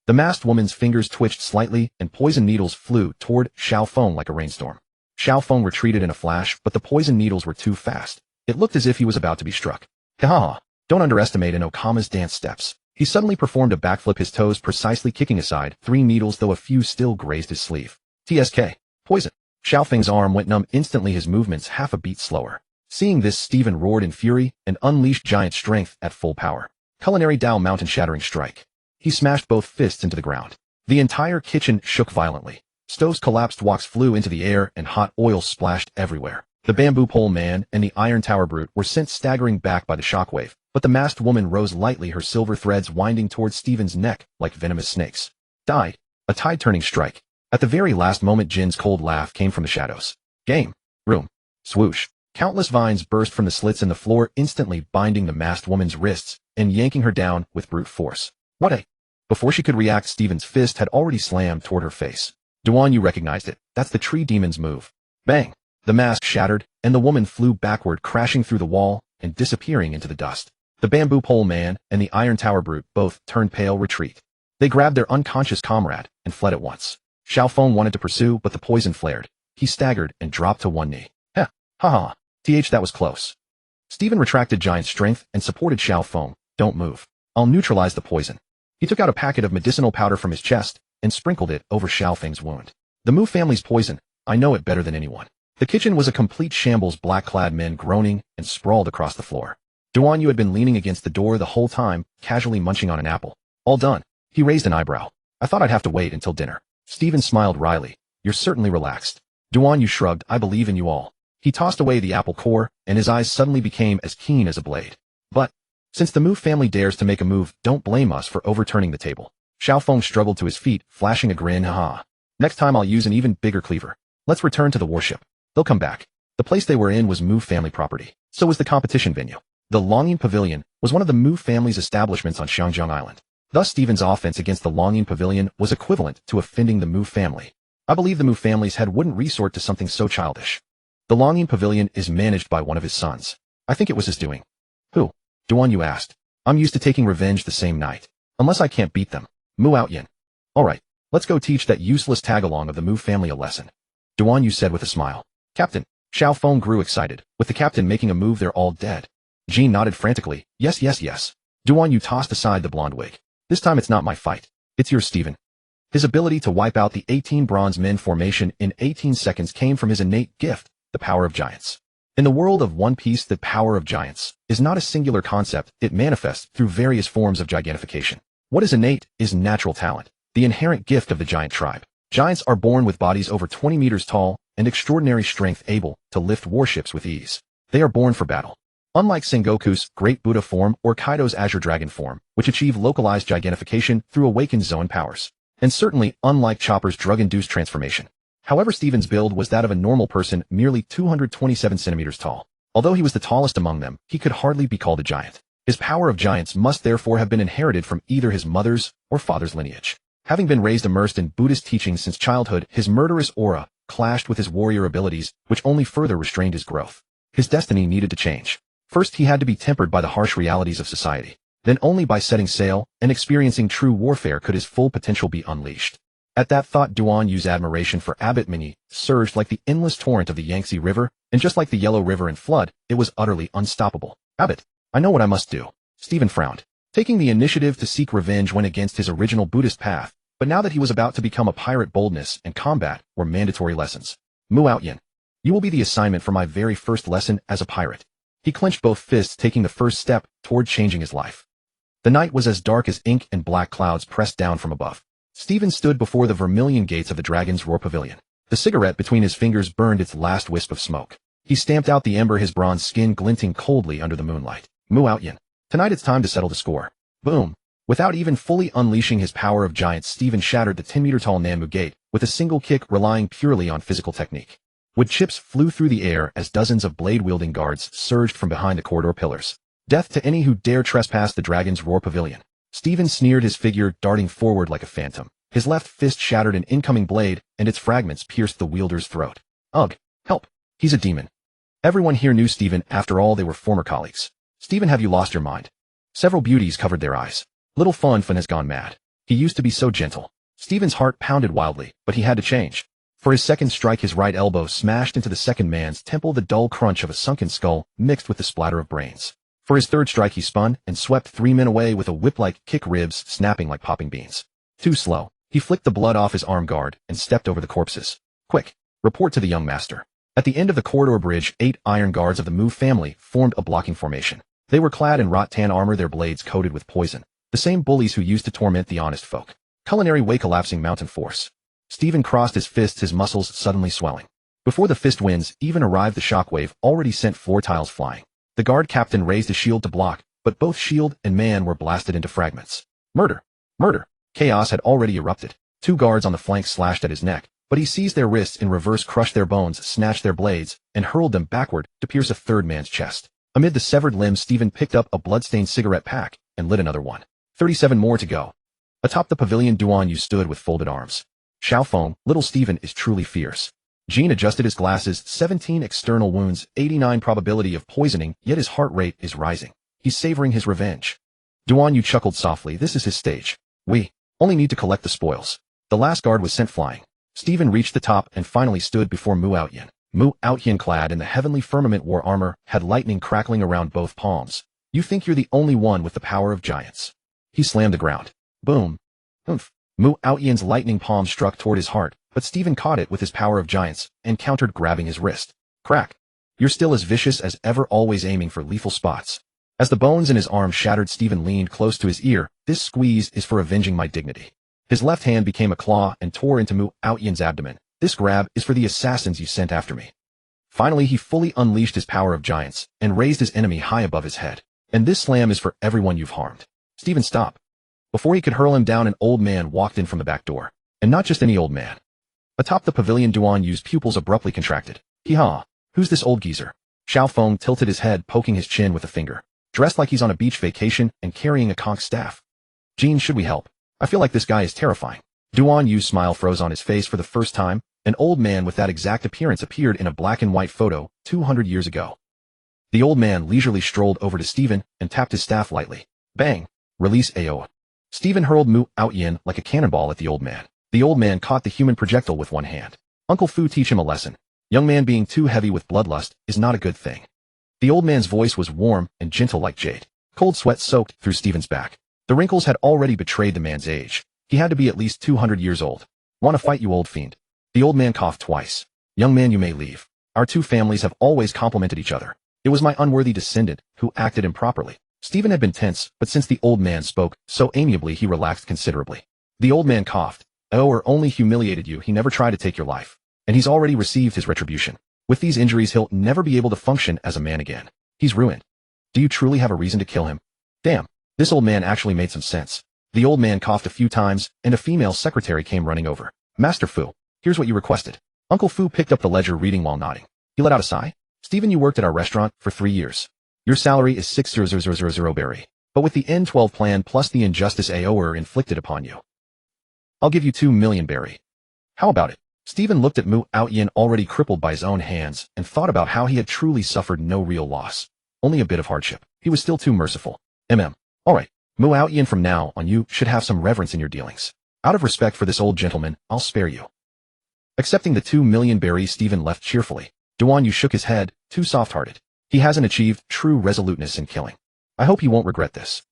A: The masked woman's fingers twitched slightly, and poison needles flew toward Xiaofeng like a rainstorm. Xiaofeng retreated in a flash, but the poison needles were too fast. It looked as if he was about to be struck. Ha! Don't underestimate an Okama's dance steps. He suddenly performed a backflip, his toes precisely kicking aside 3 needles, though a few still grazed his sleeve. TSK. Poison. Xiaofeng's arm went numb instantly, his movements half a beat slower. Seeing this, Stephen roared in fury and unleashed giant strength at full power. Culinary Dao mountain-shattering strike. He smashed both fists into the ground. The entire kitchen shook violently. Stoves collapsed, woks flew into the air, and hot oil splashed everywhere. The bamboo pole man and the iron tower brute were sent staggering back by the shockwave, but the masked woman rose lightly, her silver threads winding towards Stephen's neck like venomous snakes. Died. A tide-turning strike. At the very last moment, Jin's cold laugh came from the shadows. Game. Room. Swoosh. Countless vines burst from the slits in the floor, instantly binding the masked woman's wrists and yanking her down with brute force. What a... Before she could react, Stephen's fist had already slammed toward her face. Duan Yu recognized it. That's the tree demon's move. Bang! The mask shattered, and the woman flew backward, crashing through the wall and disappearing into the dust. The bamboo pole man and the iron tower brute both turned pale retreat. They grabbed their unconscious comrade and fled at once. Xiao Feng wanted to pursue, but the poison flared. He staggered and dropped to one knee. Heh, haha, that was close. Stephen retracted giant strength and supported Xiao Feng. Don't move. I'll neutralize the poison. He took out a packet of medicinal powder from his chest and sprinkled it over Xiao Feng's wound. The Mu family's poison, I know it better than anyone. The kitchen was a complete shambles, black-clad men groaning and sprawled across the floor. Duan Yu had been leaning against the door the whole time, casually munching on an apple. All done. He raised an eyebrow. I thought I'd have to wait until dinner. Stephen smiled wryly. You're certainly relaxed. Duan Yu shrugged. I believe in you all. He tossed away the apple core, and his eyes suddenly became as keen as a blade. But, since the Mu family dares to make a move, don't blame us for overturning the table. Xiao Feng struggled to his feet, flashing a grin. Haha. Next time I'll use an even bigger cleaver. Let's return to the warship. They'll come back. The place they were in was Mu family property. So was the competition venue. The Longyin Pavilion was one of the Mu family's establishments on Xiangjiang Island. Thus Stephen's offense against the Longyin Pavilion was equivalent to offending the Mu family. I believe the Mu family's head wouldn't resort to something so childish. The Longyin Pavilion is managed by one of his sons. I think it was his doing. Who? Duan Yu asked. I'm used to taking revenge the same night. Unless I can't beat them. Mu Outyin. Alright, let's go teach that useless tagalong of the Mu family a lesson. Duan Yu said with a smile. Captain. Xiao Feng grew excited. With the captain making a move, they're all dead. Jean nodded frantically. Yes. Duan Yu tossed aside the blonde wig. This time it's not my fight. It's yours, Stephen. His ability to wipe out the 18 bronze men formation in 18 seconds came from his innate gift, the power of giants. In the world of One Piece, the power of giants is not a singular concept. It manifests through various forms of gigantification. What is innate is natural talent, the inherent gift of the giant tribe. Giants are born with bodies over 20 meters tall and extraordinary strength, able to lift warships with ease. They are born for battle. Unlike Sengoku's Great Buddha form or Kaido's Azure Dragon form, which achieve localized gigantification through awakened Zoan powers. And certainly unlike Chopper's drug-induced transformation. However, Stephen's build was that of a normal person, merely 227 centimeters tall. Although he was the tallest among them, he could hardly be called a giant. His power of giants must therefore have been inherited from either his mother's or father's lineage. Having been raised immersed in Buddhist teachings since childhood, his murderous aura clashed with his warrior abilities, which only further restrained his growth. His destiny needed to change. First, he had to be tempered by the harsh realities of society. Then only by setting sail and experiencing true warfare could his full potential be unleashed. At that thought, Duan Yu's admiration for Abbot Minyi surged like the endless torrent of the Yangtze River, and just like the Yellow River in flood, it was utterly unstoppable. Abbot, I know what I must do. Stephen frowned. Taking the initiative to seek revenge went against his original Buddhist path, but now that he was about to become a pirate, boldness and combat were mandatory lessons. Mu Outyin, you will be the assignment for my very first lesson as a pirate. He clenched both fists, taking the first step toward changing his life. The night was as dark as ink, and black clouds pressed down from above. Stephen stood before the vermilion gates of the Dragon's Roar Pavilion. The cigarette between his fingers burned its last wisp of smoke. He stamped out the ember, his bronze skin glinting coldly under the moonlight. Mu Outyin, tonight it's time to settle the score. Boom. Without even fully unleashing his power of giants, Stephen shattered the 10-meter-tall Nanmu Gate with a single kick, relying purely on physical technique. Wood chips flew through the air as dozens of blade-wielding guards surged from behind the corridor pillars. Death to any who dare trespass the Dragon's Roar Pavilion. Stephen sneered, his figure darting forward like a phantom. His left fist shattered an incoming blade, and its fragments pierced the wielder's throat. Ugh, help. He's a demon. Everyone here knew Stephen. After all, they were former colleagues. Stephen, have you lost your mind? Several beauties covered their eyes. Little Fun has gone mad. He used to be so gentle. Stephen's heart pounded wildly, but he had to change. For his second strike, his right elbow smashed into the second man's temple, the dull crunch of a sunken skull mixed with the splatter of brains. For his third strike, he spun and swept 3 men away with a whip-like kick, ribs snapping like popping beans. Too slow. He flicked the blood off his arm guard and stepped over the corpses. Quick, report to the young master. At the end of the corridor bridge, 8 iron guards of the Mu family formed a blocking formation. They were clad in rattan armor, their blades coated with poison. The same bullies who used to torment the honest folk. Culinary way collapsing mountain force. Stephen crossed his fists, his muscles suddenly swelling. Before the fist winds even arrived, the shockwave already sent floor tiles flying. The guard captain raised a shield to block, but both shield and man were blasted into fragments. Murder! Murder! Chaos had already erupted. 2 guards on the flank slashed at his neck, but he seized their wrists in reverse, crushed their bones, snatched their blades, and hurled them backward to pierce a third man's chest. Amid the severed limbs, Stephen picked up a bloodstained cigarette pack and lit another one. 37 more to go. Atop the pavilion, Duan Yu stood with folded arms. Xiao Feng, little Stephen is truly fierce. Jean adjusted his glasses. 17 external wounds, 89 probability of poisoning, yet his heart rate is rising. He's savoring his revenge. Duan Yu chuckled softly. This is his stage. We only need to collect the spoils. The last guard was sent flying. Stephen reached the top and finally stood before Mu Outyin. Mu Outyin, clad in the heavenly firmament war armor, had lightning crackling around both palms. You think you're the only one with the power of giants. He slammed the ground. Boom. Oomph. Mu Outyin's lightning palm struck toward his heart, but Stephen caught it with his power of giants and countered, grabbing his wrist. Crack. You're still as vicious as ever, always aiming for lethal spots. As the bones in his arm shattered, Stephen leaned close to his ear. This squeeze is for avenging my dignity. His left hand became a claw and tore into Mu Outyin's abdomen. This grab is for the assassins you sent after me. Finally, he fully unleashed his power of giants and raised his enemy high above his head. And this slam is for everyone you've harmed. Stephen, stop. Before he could hurl him down, an old man walked in from the back door. And not just any old man. Atop the pavilion, Duan Yu's pupils abruptly contracted. Hee-haw. Who's this old geezer? Xiao Feng tilted his head, poking his chin with a finger. Dressed like he's on a beach vacation and carrying a conch staff. Jean, should we help? I feel like this guy is terrifying. Duan Yu's smile froze on his face for the first time. An old man with that exact appearance appeared in a black and white photo 200 years ago. The old man leisurely strolled over to Stephen and tapped his staff lightly. Bang! Release AO. Stephen hurled Mu Outyin like a cannonball at the old man. The old man caught the human projectile with one hand. Uncle Fu, teach him a lesson. Young man being too heavy with bloodlust is not a good thing. The old man's voice was warm and gentle like jade. Cold sweat soaked through Stephen's back. The wrinkles had already betrayed the man's age. He had to be at least 200 years old. Want to fight, you old fiend? The old man coughed twice. Young man, you may leave. Our two families have always complemented each other. It was my unworthy descendant who acted improperly. Stephen had been tense, but since the old man spoke so amiably, he relaxed considerably. The old man coughed. Or only humiliated you. He never tried to take your life. And he's already received his retribution. With these injuries, he'll never be able to function as a man again. He's ruined. Do you truly have a reason to kill him? Damn. This old man actually made some sense. The old man coughed a few times, and a female secretary came running over. Master Fu, here's what you requested. Uncle Fu picked up the ledger, reading while nodding. He let out a sigh. Stephen, you worked at our restaurant for 3 years. Your salary is 600,000 berry. But with the N12 plan plus the injustice AOR inflicted upon you, I'll give you 2 million berry. How about it? Stephen looked at Mu Outyin, already crippled by his own hands, and thought about how he had truly suffered no real loss. Only a bit of hardship. He was still too merciful. Alright, Mu Outyin, from now on you should have some reverence in your dealings. Out of respect for this old gentleman, I'll spare you. Accepting the 2 million berries, Stephen left cheerfully. Duan Yu shook his head, too soft-hearted. He hasn't achieved true resoluteness in killing. I hope he won't regret this.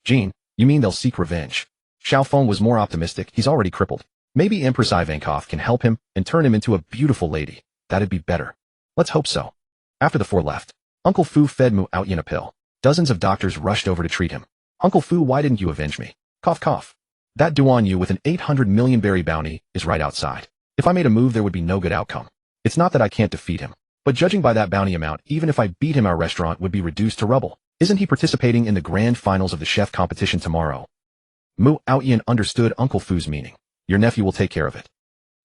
A: Jean, you mean they'll seek revenge? Xiao Feng was more optimistic. He's already crippled. Maybe Empress Ivankov can help him and turn him into a beautiful lady. That'd be better. Let's hope so. After the four left, Uncle Fu fed Mu Outyin a pill. Dozens of doctors rushed over to treat him. Uncle Fu, why didn't you avenge me? Cough, cough. That Duan Yu with an 800 million berry bounty is right outside. If I made a move, there would be no good outcome. It's not that I can't defeat him, but judging by that bounty amount, even if I beat him, our restaurant would be reduced to rubble. Isn't he participating in the grand finals of the chef competition tomorrow? Mu Outyin understood Uncle Fu's meaning. Your nephew will take care of it.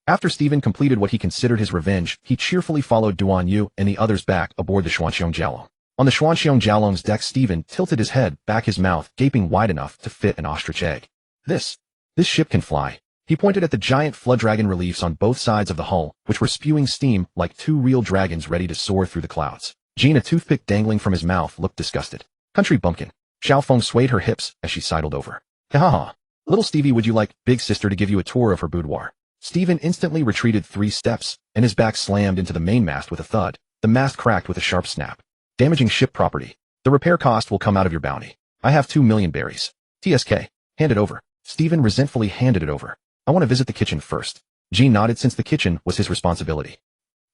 A: After Stephen completed what he considered his revenge, he cheerfully followed Duan Yu and the others back aboard the Xuanxiong Jiaolong. On the Xuanxiong Jiaolong's deck, Stephen tilted his head back, his mouth gaping wide enough to fit an ostrich egg. This ship can fly. He pointed at the giant flood dragon reliefs on both sides of the hull, which were spewing steam like two real dragons ready to soar through the clouds. Jean, a toothpick dangling from his mouth, looked disgusted. Country bumpkin. Xiao Feng swayed her hips as she sidled over. Ha. Little Stevie, would you like big sister to give you a tour of her boudoir? Stephen instantly retreated 3 steps, and his back slammed into the mainmast with a thud. The mast cracked with a sharp snap. Damaging ship property. The repair cost will come out of your bounty. I have 2 million berries. TSK. Hand it over. Stephen resentfully handed it over. I want to visit the kitchen first. Jean nodded, since the kitchen was his responsibility.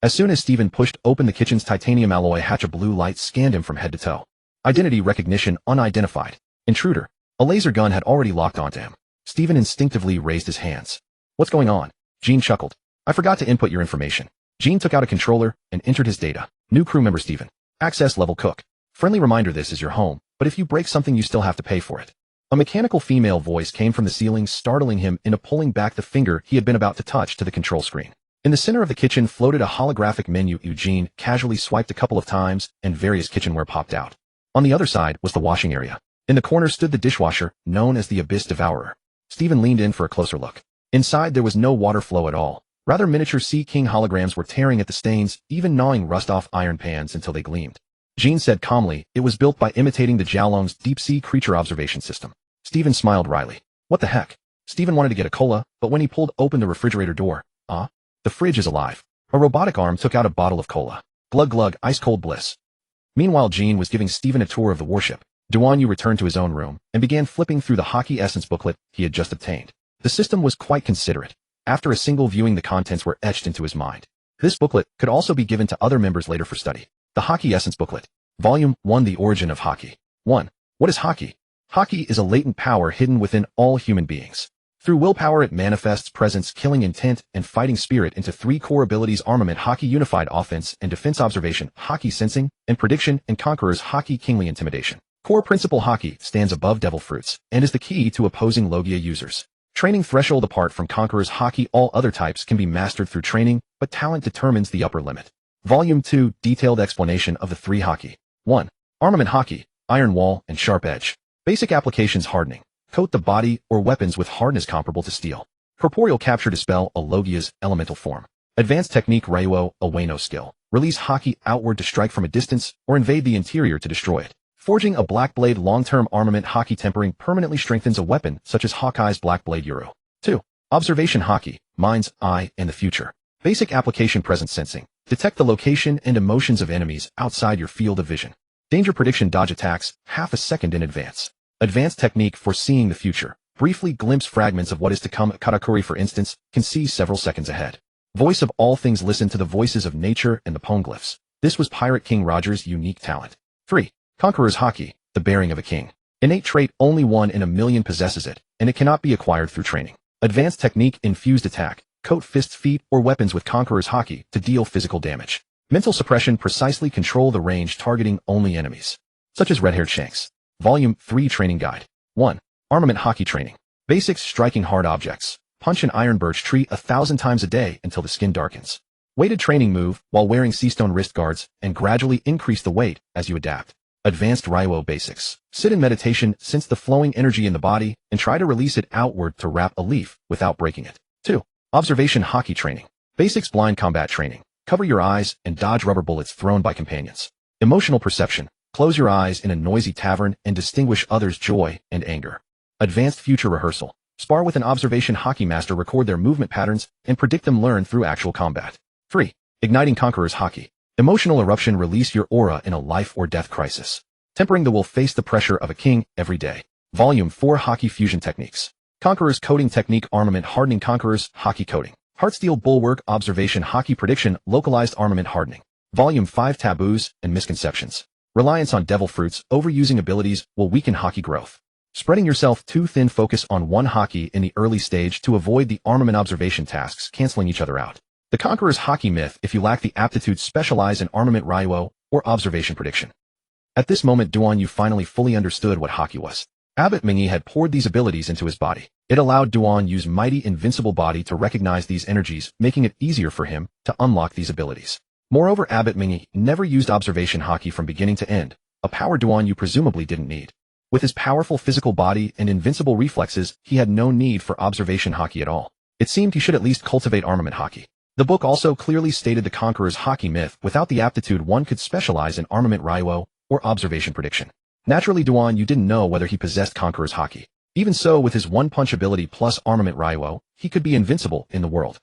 A: As soon as Stephen pushed open the kitchen's titanium alloy hatch, a blue light scanned him from head to toe. Identity recognition unidentified. Intruder. A laser gun had already locked onto him. Stephen instinctively raised his hands. What's going on? Jean chuckled. I forgot to input your information. Jean took out a controller and entered his data. New crew member Stephen. Access level cook. Friendly reminder, this is your home, but if you break something you still have to pay for it. A mechanical female voice came from the ceiling, startling him into pulling back the finger he had been about to touch to the control screen. In the center of the kitchen floated a holographic menu. Eugene casually swiped a couple of times and various kitchenware popped out. On the other side was the washing area. In the corner stood the dishwasher, known as the Abyss Devourer. Stephen leaned in for a closer look. Inside there was no water flow at all. Rather, miniature Sea King holograms were tearing at the stains, even gnawing rust-off iron pans until they gleamed. Jean said calmly. It was built by imitating the Jiaolong's deep-sea creature observation system. Stephen smiled wryly. What the heck? Stephen wanted to get a cola, but when he pulled open the refrigerator door, the fridge is alive. A robotic arm took out a bottle of cola. Glug glug, ice-cold bliss. Meanwhile, Jean was giving Stephen a tour of the warship. Duan Yu returned to his own room and began flipping through the hockey essence booklet he had just obtained. The system was quite considerate. After a single viewing, the contents were etched into his mind. This booklet could also be given to other members later for study. The Hockey Essence Booklet. Volume 1. The Origin of Hockey. 1. What is hockey? Hockey is a latent power hidden within all human beings. Through willpower, it manifests presence, killing intent, and fighting spirit into 3 core abilities: armament, hockey, unified offense and defense, observation, hockey, sensing and prediction, and conquerors, hockey, kingly intimidation. Core principle: hockey stands above devil fruits and is the key to opposing Logia users. Training threshold: apart from conquerors, hockey, all other types can be mastered through training, but talent determines the upper limit. Volume 2. Detailed explanation of the 3 hockey. 1. Armament, hockey, iron wall and sharp edge. Basic applications: hardening. Coat the body or weapons with hardness comparable to steel. Corporeal capture: dispel a Logia's elemental form. Advanced technique: Ryuo, a Wano skill. Release hockey outward to strike from a distance or invade the interior to destroy it. Forging a black blade: long-term armament, hockey, tempering permanently strengthens a weapon such as Hawkeye's black blade Euro. 2. Observation, hockey, mind's eye and the future. Basic application: presence sensing. Detect the location and emotions of enemies outside your field of vision. Danger prediction: dodge attacks half a second in advance. Advanced technique: foreseeing the future. Briefly glimpse fragments of what is to come. Katakuri, for instance, can see several seconds ahead. Voice of all things: listen to the voices of nature and the poneglyphs. This was Pirate King Roger's unique talent. 3. Conqueror's hockey, the bearing of a king. Innate trait: only 1 in a million possesses it, and it cannot be acquired through training. Advanced technique: infused attack. Coat fists, feet, or weapons with Conqueror's hockey to deal physical damage. Mental suppression: precisely control the range, targeting only enemies, such as red-haired Shanks. Volume 3. Training Guide. 1. Armament, hockey, training. Basics: striking hard objects. Punch an iron birch tree 1,000 times a day until the skin darkens. Weighted training: move while wearing seastone wrist guards and gradually increase the weight as you adapt. Advanced Ryuo basics. Sit in meditation, sense the flowing energy in the body, and try to release it outward to wrap a leaf without breaking it. 2. Observation, hockey, training. Basics: blind combat training. Cover your eyes and dodge rubber bullets thrown by companions. Emotional perception. Close your eyes in a noisy tavern and distinguish others' joy and anger. Advanced future rehearsal. Spar with an observation hockey master, record their movement patterns and predict them, learn through actual combat. 3. Igniting Conqueror's hockey. Emotional eruption: release your aura in a life or death crisis. Tempering the will: face the pressure of a king every day. Volume 4. Hockey fusion techniques. Conqueror's coating technique. Armament, hardening. Conqueror's hockey coating. Heartsteel bulwark, observation, hockey, prediction, localized armament, hardening. Volume 5. Taboos and misconceptions. Reliance on devil fruits, overusing abilities will weaken hockey growth. Spreading yourself too thin, focus on one hockey in the early stage to avoid the armament observation tasks canceling each other out. The Conqueror's hockey myth: if you lack the aptitude, specialize in armament, Ryuo, or observation prediction. At this moment, Duan Yu finally fully understood what hockey was. Abbot Mingyi had poured these abilities into his body. It allowed Duan Yu's mighty invincible body to recognize these energies, making it easier for him to unlock these abilities. Moreover, Abbot Mingyi never used observation hockey from beginning to end, a power Duan Yu presumably didn't need. With his powerful physical body and invincible reflexes, he had no need for observation hockey at all. It seemed he should at least cultivate armament hockey. The book also clearly stated the Conqueror's hockey myth: without the aptitude, one could specialize in armament, Ryuo, or observation prediction. Naturally, Duan Yu didn't know whether he possessed Conqueror's hockey. Even so, with his one-punch ability plus armament, Ryuo, he could be invincible in the world.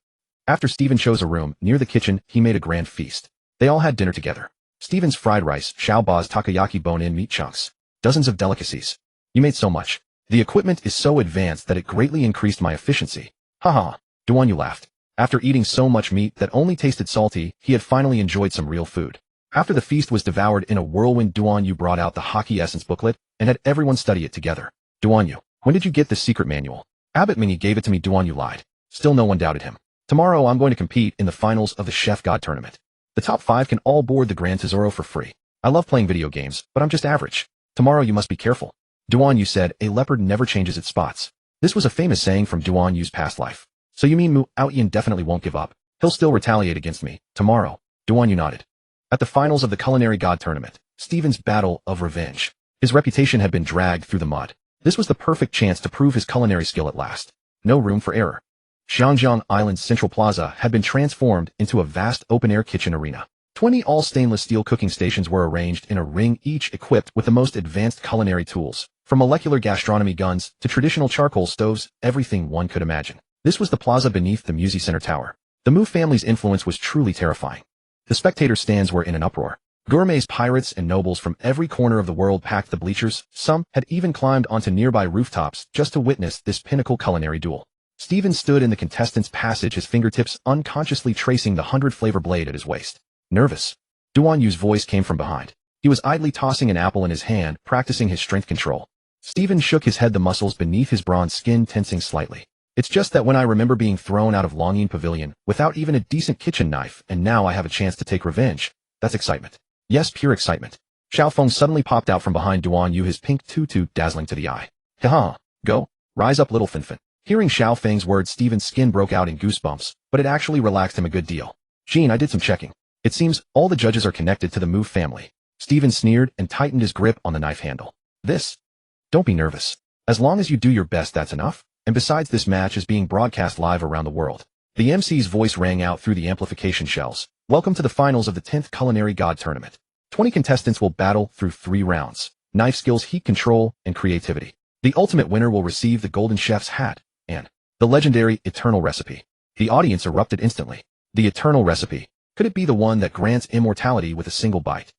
A: After Stephen chose a room near the kitchen, he made a grand feast. They all had dinner together. Stephen's fried rice, Xiaoba's takoyaki, bone-in meat chunks, dozens of delicacies. You made so much. The equipment is so advanced that it greatly increased my efficiency. Haha, Duan Yu laughed. After eating so much meat that only tasted salty, he had finally enjoyed some real food. After the feast was devoured in a whirlwind, Duan Yu brought out the Hockey Essence booklet and had everyone study it together. Duan Yu, when did you get this secret manual? Abbot Mingyi gave it to me. Duan Yu lied. Still no one doubted him. Tomorrow I'm going to compete in the finals of the Chef God tournament. The top 5 can all board the Grand Tesoro for free. I love playing video games, but I'm just average. Tomorrow you must be careful. Duan Yu said, a leopard never changes its spots. This was a famous saying from Duan Yu's past life. So you mean Mu Aoyan definitely won't give up? He'll still retaliate against me. Tomorrow. Duan Yu nodded. At the finals of the Culinary God tournament, Stephen's battle of revenge. His reputation had been dragged through the mud. This was the perfect chance to prove his culinary skill at last. No room for error. Xiangjiang Island's Central Plaza had been transformed into a vast open-air kitchen arena. 20 all-stainless steel cooking stations were arranged in a ring, each equipped with the most advanced culinary tools, from molecular gastronomy guns to traditional charcoal stoves, everything one could imagine. This was the plaza beneath the Music Center Tower. The Mu family's influence was truly terrifying. The spectator stands were in an uproar. Gourmets, pirates, and nobles from every corner of the world packed the bleachers. Some had even climbed onto nearby rooftops just to witness this pinnacle culinary duel. Stephen stood in the contestants' passage, his fingertips unconsciously tracing the 100-flavor blade at his waist. Nervous. Duan Yu's voice came from behind. He was idly tossing an apple in his hand, practicing his strength control. Stephen shook his head, the muscles beneath his bronze skin tensing slightly. It's just that when I remember being thrown out of Longyin Pavilion without even a decent kitchen knife, and now I have a chance to take revenge, that's excitement. Yes, pure excitement. Xiao Feng suddenly popped out from behind Duan Yu, his pink tutu dazzling to the eye. Ha! Go. Rise up, little Finfin. Hearing Xiao Feng's words, Stephen's skin broke out in goosebumps, but it actually relaxed him a good deal. Jean, I did some checking. It seems all the judges are connected to the Mu family. Stephen sneered and tightened his grip on the knife handle. Don't be nervous. As long as you do your best, that's enough. And besides, this match is being broadcast live around the world. The MC's voice rang out through the amplification shells. Welcome to the finals of the 10th Culinary God Tournament. 20 contestants will battle through 3 rounds. Knife skills, heat control, and creativity. The ultimate winner will receive the Golden Chef's hat and the legendary Eternal Recipe. The audience erupted instantly. The Eternal Recipe. Could it be the one that grants immortality with a single bite?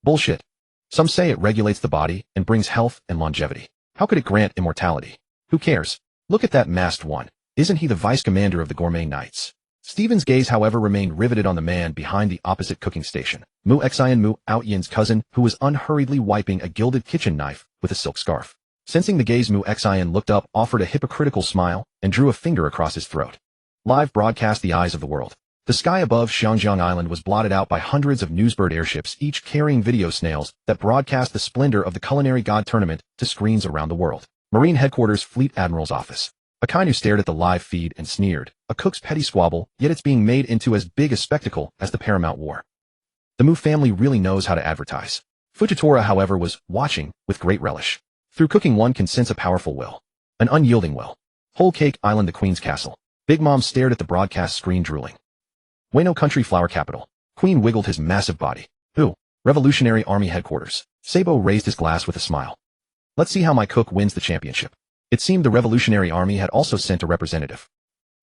A: Bullshit. Some say it regulates the body and brings health and longevity. How could it grant immortality? Who cares? Look at that masked one. Isn't he the vice commander of the Gourmet Knights? Stephen's gaze, however, remained riveted on the man behind the opposite cooking station. Mu Xian, Mu Outyin's cousin, who was unhurriedly wiping a gilded kitchen knife with a silk scarf. Sensing the gaze, Mu Xian looked up, offered a hypocritical smile, and drew a finger across his throat. Live broadcast, the eyes of the world. The sky above Xiangjiang Island was blotted out by hundreds of newsbird airships, each carrying video snails that broadcast the splendor of the Culinary God Tournament to screens around the world. Marine Headquarters, Fleet Admiral's office. A kind who stared at the live feed and sneered. A cook's petty squabble, yet it's being made into as big a spectacle as the Paramount War. The Mu family really knows how to advertise. Fujitora, however, was watching with great relish. Through cooking, one can sense a powerful will. An unyielding will. Whole Cake Island, the Queen's castle. Big Mom stared at the broadcast screen, drooling. Wano Country, flower capital. Queen wiggled his massive body. Ooh. Revolutionary Army headquarters. Sabo raised his glass with a smile. Let's see how my cook wins the championship. It seemed the Revolutionary Army had also sent a representative.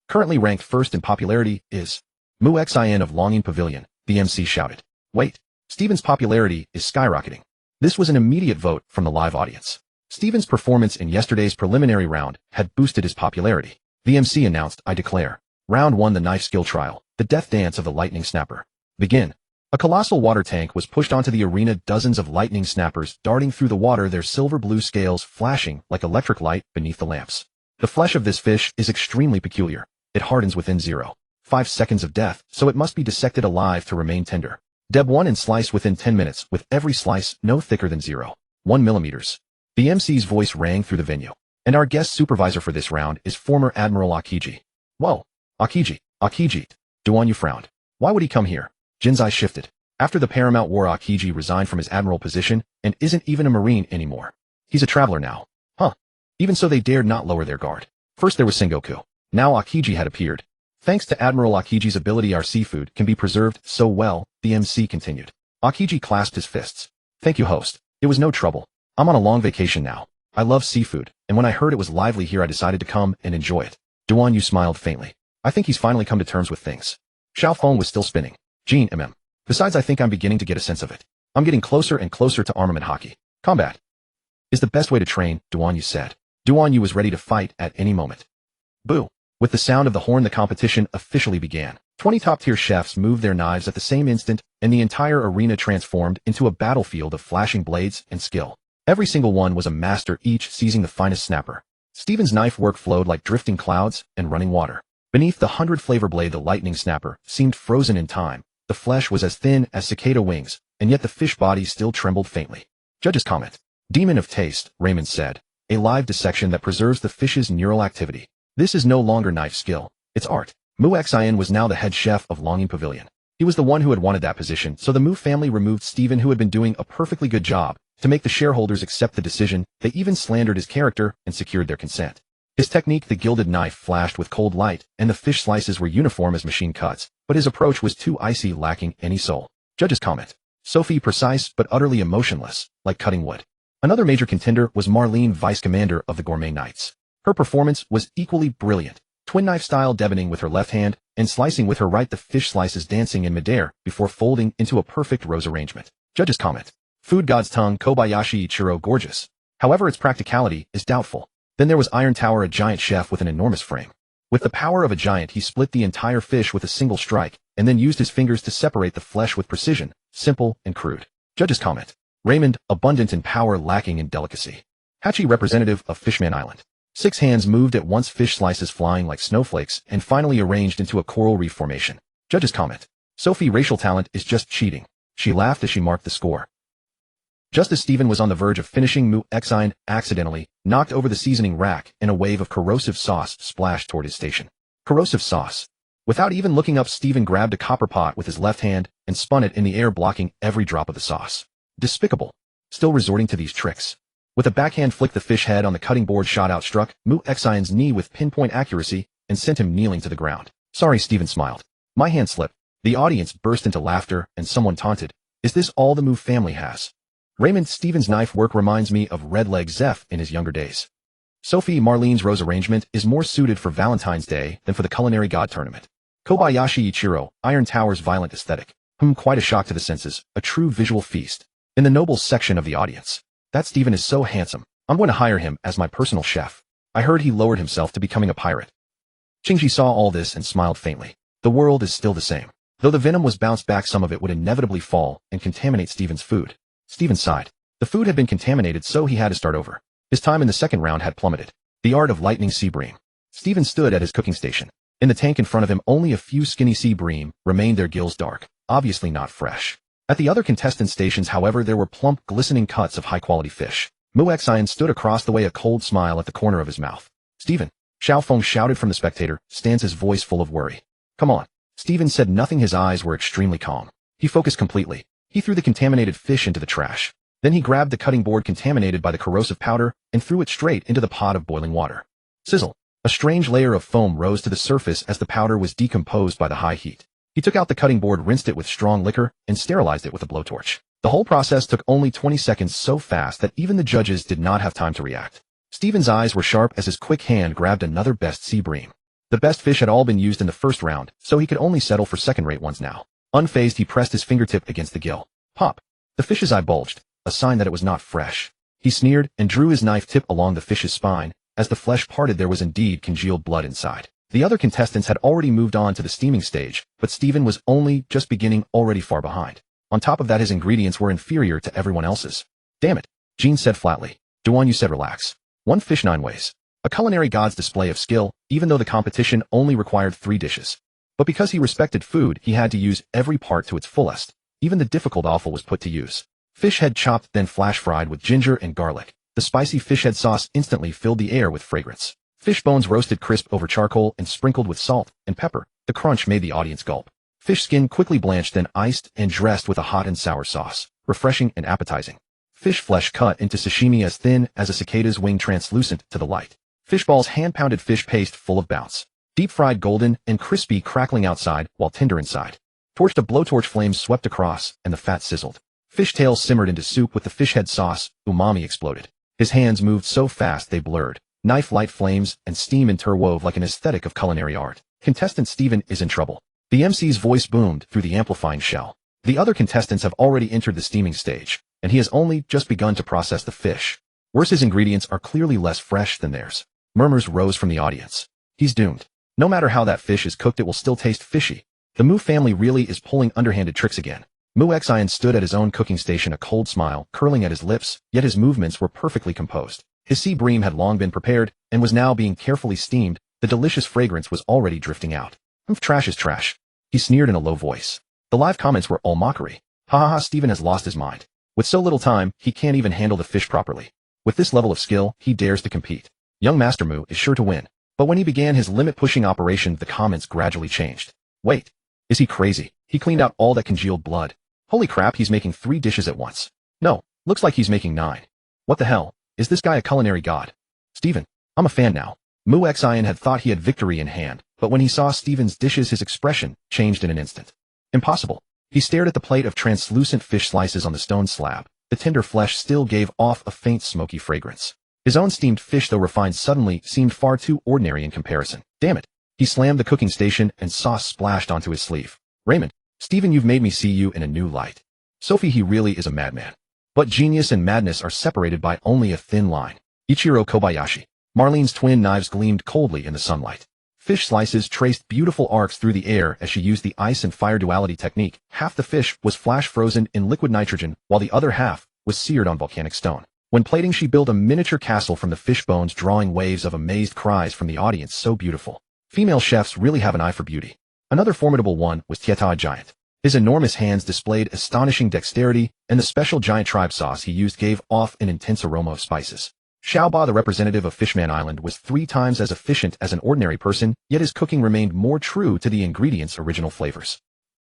A: Currently ranked first in popularity is Mu Xian of Longyin Pavilion, the MC shouted. Wait. Stephen's popularity is skyrocketing. This was an immediate vote from the live audience. Stephen's performance in yesterday's preliminary round had boosted his popularity. The MC announced, I declare. Round 1, the knife skill trial. The death dance of the lightning snapper. Begin. A colossal water tank was pushed onto the arena, dozens of lightning snappers darting through the water, their silver-blue scales flashing like electric light beneath the lamps. The flesh of this fish is extremely peculiar. It hardens within 0.5 seconds of death, so it must be dissected alive to remain tender. Deb 1 and slice within 10 minutes, with every slice no thicker than 0.1 millimeters. The MC's voice rang through the venue. And our guest supervisor for this round is former Admiral Akiji. Whoa. Akiji. Duan Yu frowned. Why would he come here? Jin's eyes shifted. After the Paramount War, Akiji resigned from his admiral position and isn't even a marine anymore. He's a traveler now. Huh. Even so, they dared not lower their guard. First there was Sengoku. Now Akiji had appeared. Thanks to Admiral Akiji's ability, our seafood can be preserved so well, the MC continued. Akiji clasped his fists. Thank you, host. It was no trouble. I'm on a long vacation now. I love seafood, and when I heard it was lively here, I decided to come and enjoy it. Duan Yu smiled faintly. I think he's finally come to terms with things. Xiao Feng was still spinning. Jean, Besides, I think I'm beginning to get a sense of it. I'm getting closer and closer to armament hockey. Combat is the best way to train, Duan Yu said. Duan Yu was ready to fight at any moment. Boo. With the sound of the horn, the competition officially began. 20 top-tier chefs moved their knives at the same instant, and the entire arena transformed into a battlefield of flashing blades and skill. Every single one was a master, each seizing the finest snapper. Stephen's knife work flowed like drifting clouds and running water. Beneath the 100-flavor blade, the lightning snapper seemed frozen in time. The flesh was as thin as cicada wings, and yet the fish body still trembled faintly. Judges comment. Demon of taste, Raymond said. A live dissection that preserves the fish's neural activity. This is no longer knife skill. It's art. Mu Xian was now the head chef of Longyin Pavilion. He was the one who had wanted that position, so the Mu family removed Stephen, who had been doing a perfectly good job, to make the shareholders accept the decision. They even slandered his character and secured their consent. His technique, the gilded knife, flashed with cold light, and the fish slices were uniform as machine cuts, but his approach was too icy, lacking any soul. Judges comment. Sophie precise but utterly emotionless, like cutting wood. Another major contender was Marlene, vice commander of the Gourmet Knights. Her performance was equally brilliant, twin knife style deboning with her left hand and slicing with her right, the fish slices dancing in midair before folding into a perfect rose arrangement. Judges comment. Food god's tongue, Kobayashi Ichiro, gorgeous. However, its practicality is doubtful. Then there was Iron Tower, a giant chef with an enormous frame. With the power of a giant, he split the entire fish with a single strike and then used his fingers to separate the flesh with precision, simple and crude. Judges comment. Raymond, abundant in power, lacking in delicacy. Hachi, representative of Fishman Island. 6 hands moved at once, fish slices flying like snowflakes and finally arranged into a coral reef formation. Judges comment. Sophie, racial talent is just cheating. She laughed as she marked the score. Just as Stephen was on the verge of finishing, Mu Exine accidentally knocked over the seasoning rack and a wave of corrosive sauce splashed toward his station. Corrosive sauce. Without even looking up, Stephen grabbed a copper pot with his left hand and spun it in the air, blocking every drop of the sauce. Despicable. Still resorting to these tricks. With a backhand flick, the fish head on the cutting board shot out, struck Mu Exine's knee with pinpoint accuracy and sent him kneeling to the ground. Sorry, Stephen smiled. My hand slipped. The audience burst into laughter and someone taunted. Is this all the Mu family has? Raymond, Stephen's knife work reminds me of Red Leg Zeph in his younger days. Sophie, Marlene's rose arrangement is more suited for Valentine's Day than for the Culinary God Tournament. Kobayashi Ichiro, Iron Tower's violent aesthetic. Quite a shock to the senses, a true visual feast. In the nobles section of the audience. That Stephen is so handsome. I'm going to hire him as my personal chef. I heard he lowered himself to becoming a pirate. Qingji saw all this and smiled faintly. The world is still the same. Though the venom was bounced back, some of it would inevitably fall and contaminate Stephen's food. Stephen sighed. The food had been contaminated, so he had to start over. His time in the second round had plummeted. The art of lightning sea bream. Stephen stood at his cooking station. In the tank in front of him, only a few skinny sea bream remained, their gills dark, obviously not fresh. At the other contestant stations, however, there were plump, glistening cuts of high-quality fish. Mu Exine stood across the way, a cold smile at the corner of his mouth. Stephen, Xiao Feng shouted from the spectator, stands, his voice full of worry. Come on. Stephen said nothing, his eyes were extremely calm. He focused completely. He threw the contaminated fish into the trash. Then he grabbed the cutting board contaminated by the corrosive powder and threw it straight into the pot of boiling water. Sizzle. A strange layer of foam rose to the surface as the powder was decomposed by the high heat. He took out the cutting board, rinsed it with strong liquor, and sterilized it with a blowtorch. The whole process took only 20 seconds, so fast that even the judges did not have time to react. Stephen's eyes were sharp as his quick hand grabbed another best sea bream. The best fish had all been used in the first round, so he could only settle for second-rate ones now. Unfazed, he pressed his fingertip against the gill. Pop. The fish's eye bulged, a sign that it was not fresh. He sneered and drew his knife tip along the fish's spine. As the flesh parted, there was indeed congealed blood inside. The other contestants had already moved on to the steaming stage, but Stephen was only just beginning, already far behind. On top of that, his ingredients were inferior to everyone else's. Damn it, Jean said flatly. Duan, you said relax. 1 fish 9 ways. A culinary god's display of skill, even though the competition only required 3 dishes. But because he respected food, he had to use every part to its fullest. Even the difficult offal was put to use. Fish head chopped, then flash fried with ginger and garlic. The spicy fish head sauce instantly filled the air with fragrance. Fish bones roasted crisp over charcoal and sprinkled with salt and pepper. The crunch made the audience gulp. Fish skin quickly blanched, then iced and dressed with a hot and sour sauce. Refreshing and appetizing. Fish flesh cut into sashimi as thin as a cicada's wing, translucent to the light. Fish balls, hand-pounded fish paste full of bounce. Deep-fried, golden and crispy, crackling outside while tender inside. Torched, a blowtorch flames swept across and the fat sizzled. Fish tails simmered into soup with the fish head sauce. Umami exploded. His hands moved so fast they blurred. Knife light flames and steam interwove like an aesthetic of culinary art. Contestant Stephen is in trouble. The MC's voice boomed through the amplifying shell. The other contestants have already entered the steaming stage, and he has only just begun to process the fish. Worse, his ingredients are clearly less fresh than theirs. Murmurs rose from the audience. He's doomed. No matter how that fish is cooked, it will still taste fishy. The Mu family really is pulling underhanded tricks again. Mu Exine stood at his own cooking station, a cold smile curling at his lips, yet his movements were perfectly composed. His sea bream had long been prepared and was now being carefully steamed. The delicious fragrance was already drifting out. Trash is trash. He sneered in a low voice. The live comments were all mockery. Ha ha ha, Stephen has lost his mind. With so little time, he can't even handle the fish properly. With this level of skill, he dares to compete. Young Master Mu is sure to win. But when he began his limit-pushing operation, the comments gradually changed. Wait. Is he crazy? He cleaned out all that congealed blood. Holy crap, he's making 3 dishes at once. No, looks like he's making 9. What the hell? Is this guy a culinary god? Stephen, I'm a fan now. Mu Exine had thought he had victory in hand, but when he saw Stephen's dishes, his expression changed in an instant. Impossible. He stared at the plate of translucent fish slices on the stone slab. The tender flesh still gave off a faint smoky fragrance. His own steamed fish, though refined suddenly, seemed far too ordinary in comparison. Damn it. He slammed the cooking station and sauce splashed onto his sleeve. Raymond, Stephen, you've made me see you in a new light. Sophie, he really is a madman. But genius and madness are separated by only a thin line. Ichiro Kobayashi. Marlene's twin knives gleamed coldly in the sunlight. Fish slices traced beautiful arcs through the air as she used the ice and fire duality technique. Half the fish was flash frozen in liquid nitrogen, while the other half was seared on volcanic stone. When plating, she built a miniature castle from the fish bones, drawing waves of amazed cries from the audience. So beautiful. Female chefs really have an eye for beauty. Another formidable one was Tieta Giant. His enormous hands displayed astonishing dexterity, and the special giant tribe sauce he used gave off an intense aroma of spices. Xiaoba, the representative of Fishman Island, was 3 times as efficient as an ordinary person, yet his cooking remained more true to the ingredients' original flavors.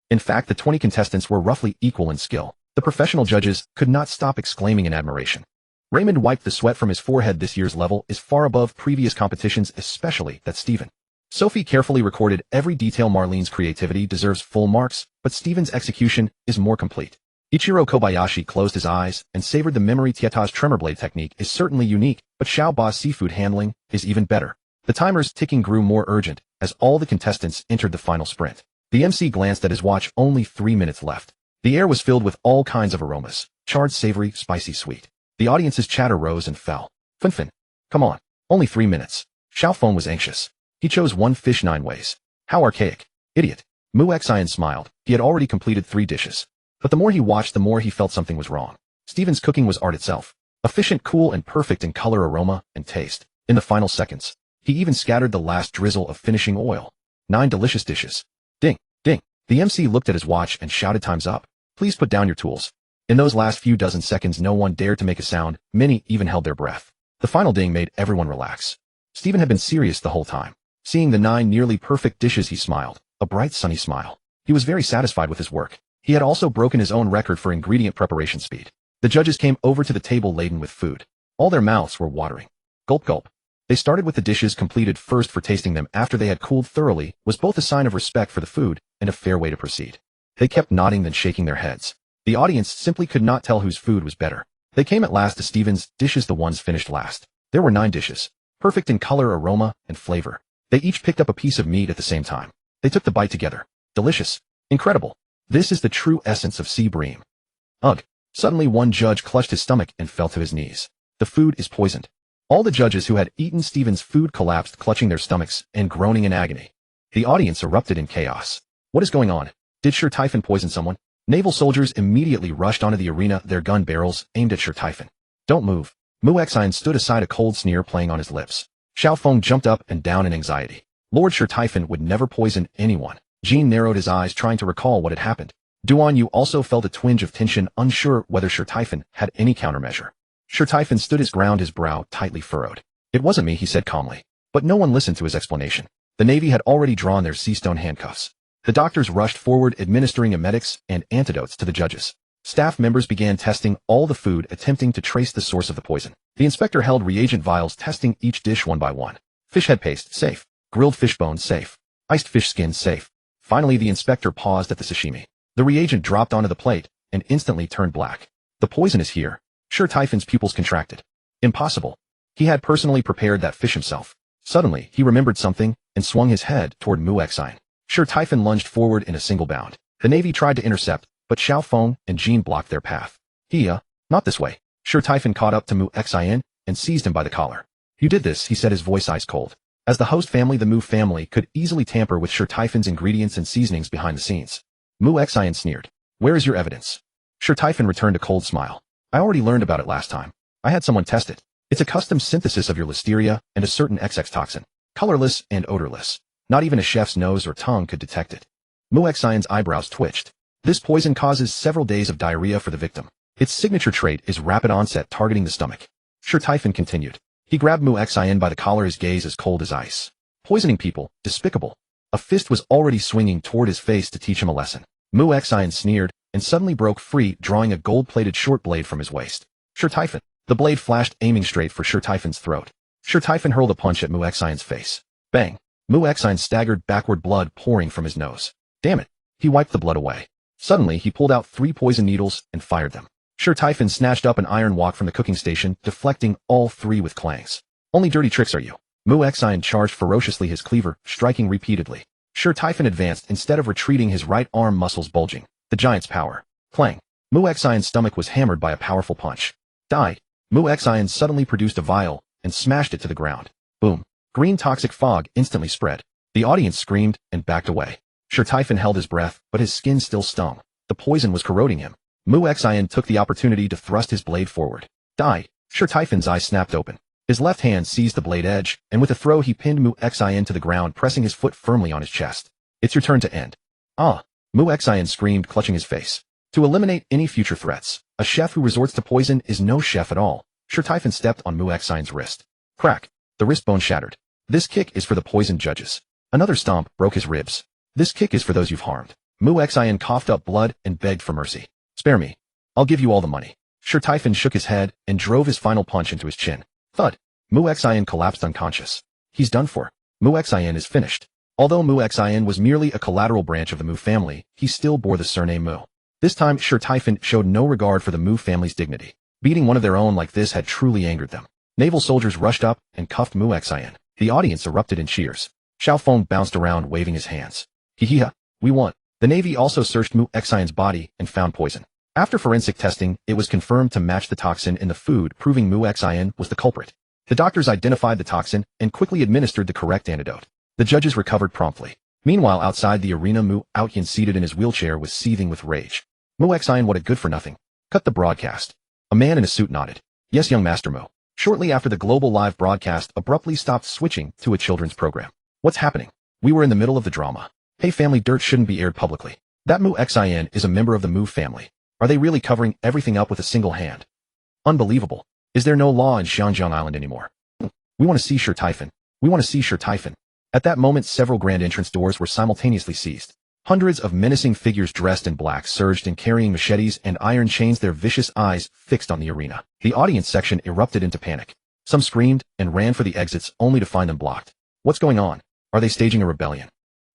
A: In fact, the 20 contestants were roughly equal in skill. The professional judges could not stop exclaiming in admiration. Raymond wiped the sweat from his forehead. This year's level is far above previous competitions, especially that Stephen. Sophie carefully recorded every detail. Marlene's creativity deserves full marks, but Stephen's execution is more complete. Ichiro Kobayashi closed his eyes and savored the memory. Tieta's tremor blade technique is certainly unique, but Xiaoba's seafood handling is even better. The timer's ticking grew more urgent as all the contestants entered the final sprint. The MC glanced at his watch. Only 3 minutes left. The air was filled with all kinds of aromas: charred, savory, spicy, sweet. The audience's chatter rose and fell. Finfin, come on, only 3 minutes. Xiaofeng was anxious. He chose 1 fish 9 ways. How archaic. Idiot. Mu Xian smiled. He had already completed 3 dishes. But the more he watched, the more he felt something was wrong. Stephen's cooking was art itself. Efficient, cool, and perfect in color, aroma, and taste. In the final seconds, he even scattered the last drizzle of finishing oil. 9 delicious dishes. Ding, ding. The MC looked at his watch and shouted, "Time's up. Please put down your tools." In those last few dozen seconds, no one dared to make a sound. Many even held their breath. The final ding made everyone relax. Stephen had been serious the whole time. Seeing the 9 nearly perfect dishes, he smiled. A bright, sunny smile. He was very satisfied with his work. He had also broken his own record for ingredient preparation speed. The judges came over to the table laden with food. All their mouths were watering. Gulp, gulp. They started with the dishes completed first, for tasting them after they had cooled thoroughly was both a sign of respect for the food and a fair way to proceed. They kept nodding, then shaking their heads. The audience simply could not tell whose food was better. They came at last to Stephen's dishes, the ones finished last. There were 9 dishes, perfect in color, aroma, and flavor. They each picked up a piece of meat at the same time. They took the bite together. Delicious. Incredible. This is the true essence of sea bream. Ugh. Suddenly one judge clutched his stomach and fell to his knees. The food is poisoned. All the judges who had eaten Stephen's food collapsed, clutching their stomachs and groaning in agony. The audience erupted in chaos. What is going on? Did Sir Typhon poison someone? Naval soldiers immediately rushed onto the arena, their gun barrels aimed at Sir Typhon. Don't move. Mu Xian stood aside, a cold sneer playing on his lips. Xiaofeng jumped up and down in anxiety. Lord Sir Typhon would never poison anyone. Jean narrowed his eyes, trying to recall what had happened. Duan Yu also felt a twinge of tension, unsure whether Sir Typhon had any countermeasure. Sir Typhon stood his ground, his brow tightly furrowed. It wasn't me, he said calmly. But no one listened to his explanation. The Navy had already drawn their seastone handcuffs. The doctors rushed forward, administering emetics and antidotes to the judges. Staff members began testing all the food, attempting to trace the source of the poison. The inspector held reagent vials, testing each dish one by one. Fish head paste, safe. Grilled fish bones, safe. Iced fish skin, safe. Finally, the inspector paused at the sashimi. The reagent dropped onto the plate and instantly turned black. The poison is here. Sir Typhon's pupils contracted. Impossible. He had personally prepared that fish himself. Suddenly, he remembered something and swung his head toward Mu Xian. Sir Typhon lunged forward in a single bound. The Navy tried to intercept, but Xiaofeng and Jean blocked their path. Not this way. Sir Typhon caught up to Mu Xian and seized him by the collar. You did this, he said, his voice ice cold. As the host family, the Mu family could easily tamper with Sir Typhon's ingredients and seasonings behind the scenes. Mu Xian sneered. Where is your evidence? Sir Typhon returned a cold smile. I already learned about it last time. I had someone test it. It's a custom synthesis of your listeria and a certain XX toxin. Colorless and odorless. Not even a chef's nose or tongue could detect it. Mu Xian's eyebrows twitched. This poison causes several days of diarrhea for the victim. Its signature trait is rapid onset, targeting the stomach. Sir Typhon continued. He grabbed Mu Xian by the collar, his gaze as cold as ice. Poisoning people, despicable. A fist was already swinging toward his face to teach him a lesson. Mu Xian sneered and suddenly broke free, drawing a gold-plated short blade from his waist. Sir Typhon. The blade flashed, aiming straight for Sir Typhon's throat. Sir Typhon hurled a punch at Mu Xian's face. Bang. Mu Xian staggered backward, blood pouring from his nose. Damn it. He wiped the blood away. Suddenly, he pulled out 3 poison needles and fired them. Sure Typhon snatched up an iron wok from the cooking station, deflecting all 3 with clangs. Only dirty tricks are you. Mu Xian charged ferociously, his cleaver, striking repeatedly. Sure Typhon advanced instead of retreating, his right arm muscles bulging. The giant's power. Clang. Mu Xian's stomach was hammered by a powerful punch. Die. Mu Xian suddenly produced a vial and smashed it to the ground. Boom. Green toxic fog instantly spread. The audience screamed and backed away. Sure Typhon held his breath, but his skin still stung. The poison was corroding him. Mu Xian took the opportunity to thrust his blade forward. Die. Sure Typhon's eyes snapped open. His left hand seized the blade edge, and with a throw he pinned Mu Xian to the ground, pressing his foot firmly on his chest. It's your turn to end. Ah! Mu Xian screamed, clutching his face. To eliminate any future threats, a chef who resorts to poison is no chef at all. Sure Typhon stepped on Mu Xian's wrist. Crack. The wrist bone shattered. This kick is for the poisoned judges. Another stomp broke his ribs. This kick is for those you've harmed. Mu Xian coughed up blood and begged for mercy. Spare me. I'll give you all the money. Sure Typhon shook his head and drove his final punch into his chin. Thud. Mu Xian collapsed unconscious. He's done for. Mu Xian is finished. Although Mu Xian was merely a collateral branch of the Mu family, he still bore the surname Mu. This time, Sure Typhon showed no regard for the Mu family's dignity. Beating one of their own like this had truly angered them. Naval soldiers rushed up and cuffed Mu Xian. The audience erupted in cheers. Xiaofeng bounced around, waving his hands. Hee-hee-ha, we won. The Navy also searched Mu Xian's body and found poison. After forensic testing, it was confirmed to match the toxin in the food, proving Mu Xian was the culprit. The doctors identified the toxin and quickly administered the correct antidote. The judges recovered promptly. Meanwhile, outside the arena, Mu Xian, seated in his wheelchair, was seething with rage. Mu Xian, what a good-for-nothing. Cut the broadcast. A man in a suit nodded. Yes, young Master Mu. Shortly after, the global live broadcast abruptly stopped, switching to a children's program. What's happening? We were in the middle of the drama. Hey, family dirt shouldn't be aired publicly. That Mu Xian is a member of the Mu family. Are they really covering everything up with a single hand? Unbelievable. Is there no law in Xianjiang Island anymore? We want to see Sure Typhon. We want to see Sure Typhon. At that moment, several grand entrance doors were simultaneously seized. Hundreds of menacing figures dressed in black surged in, carrying machetes and iron chains, their vicious eyes fixed on the arena. The audience section erupted into panic. Some screamed and ran for the exits, only to find them blocked. What's going on? Are they staging a rebellion?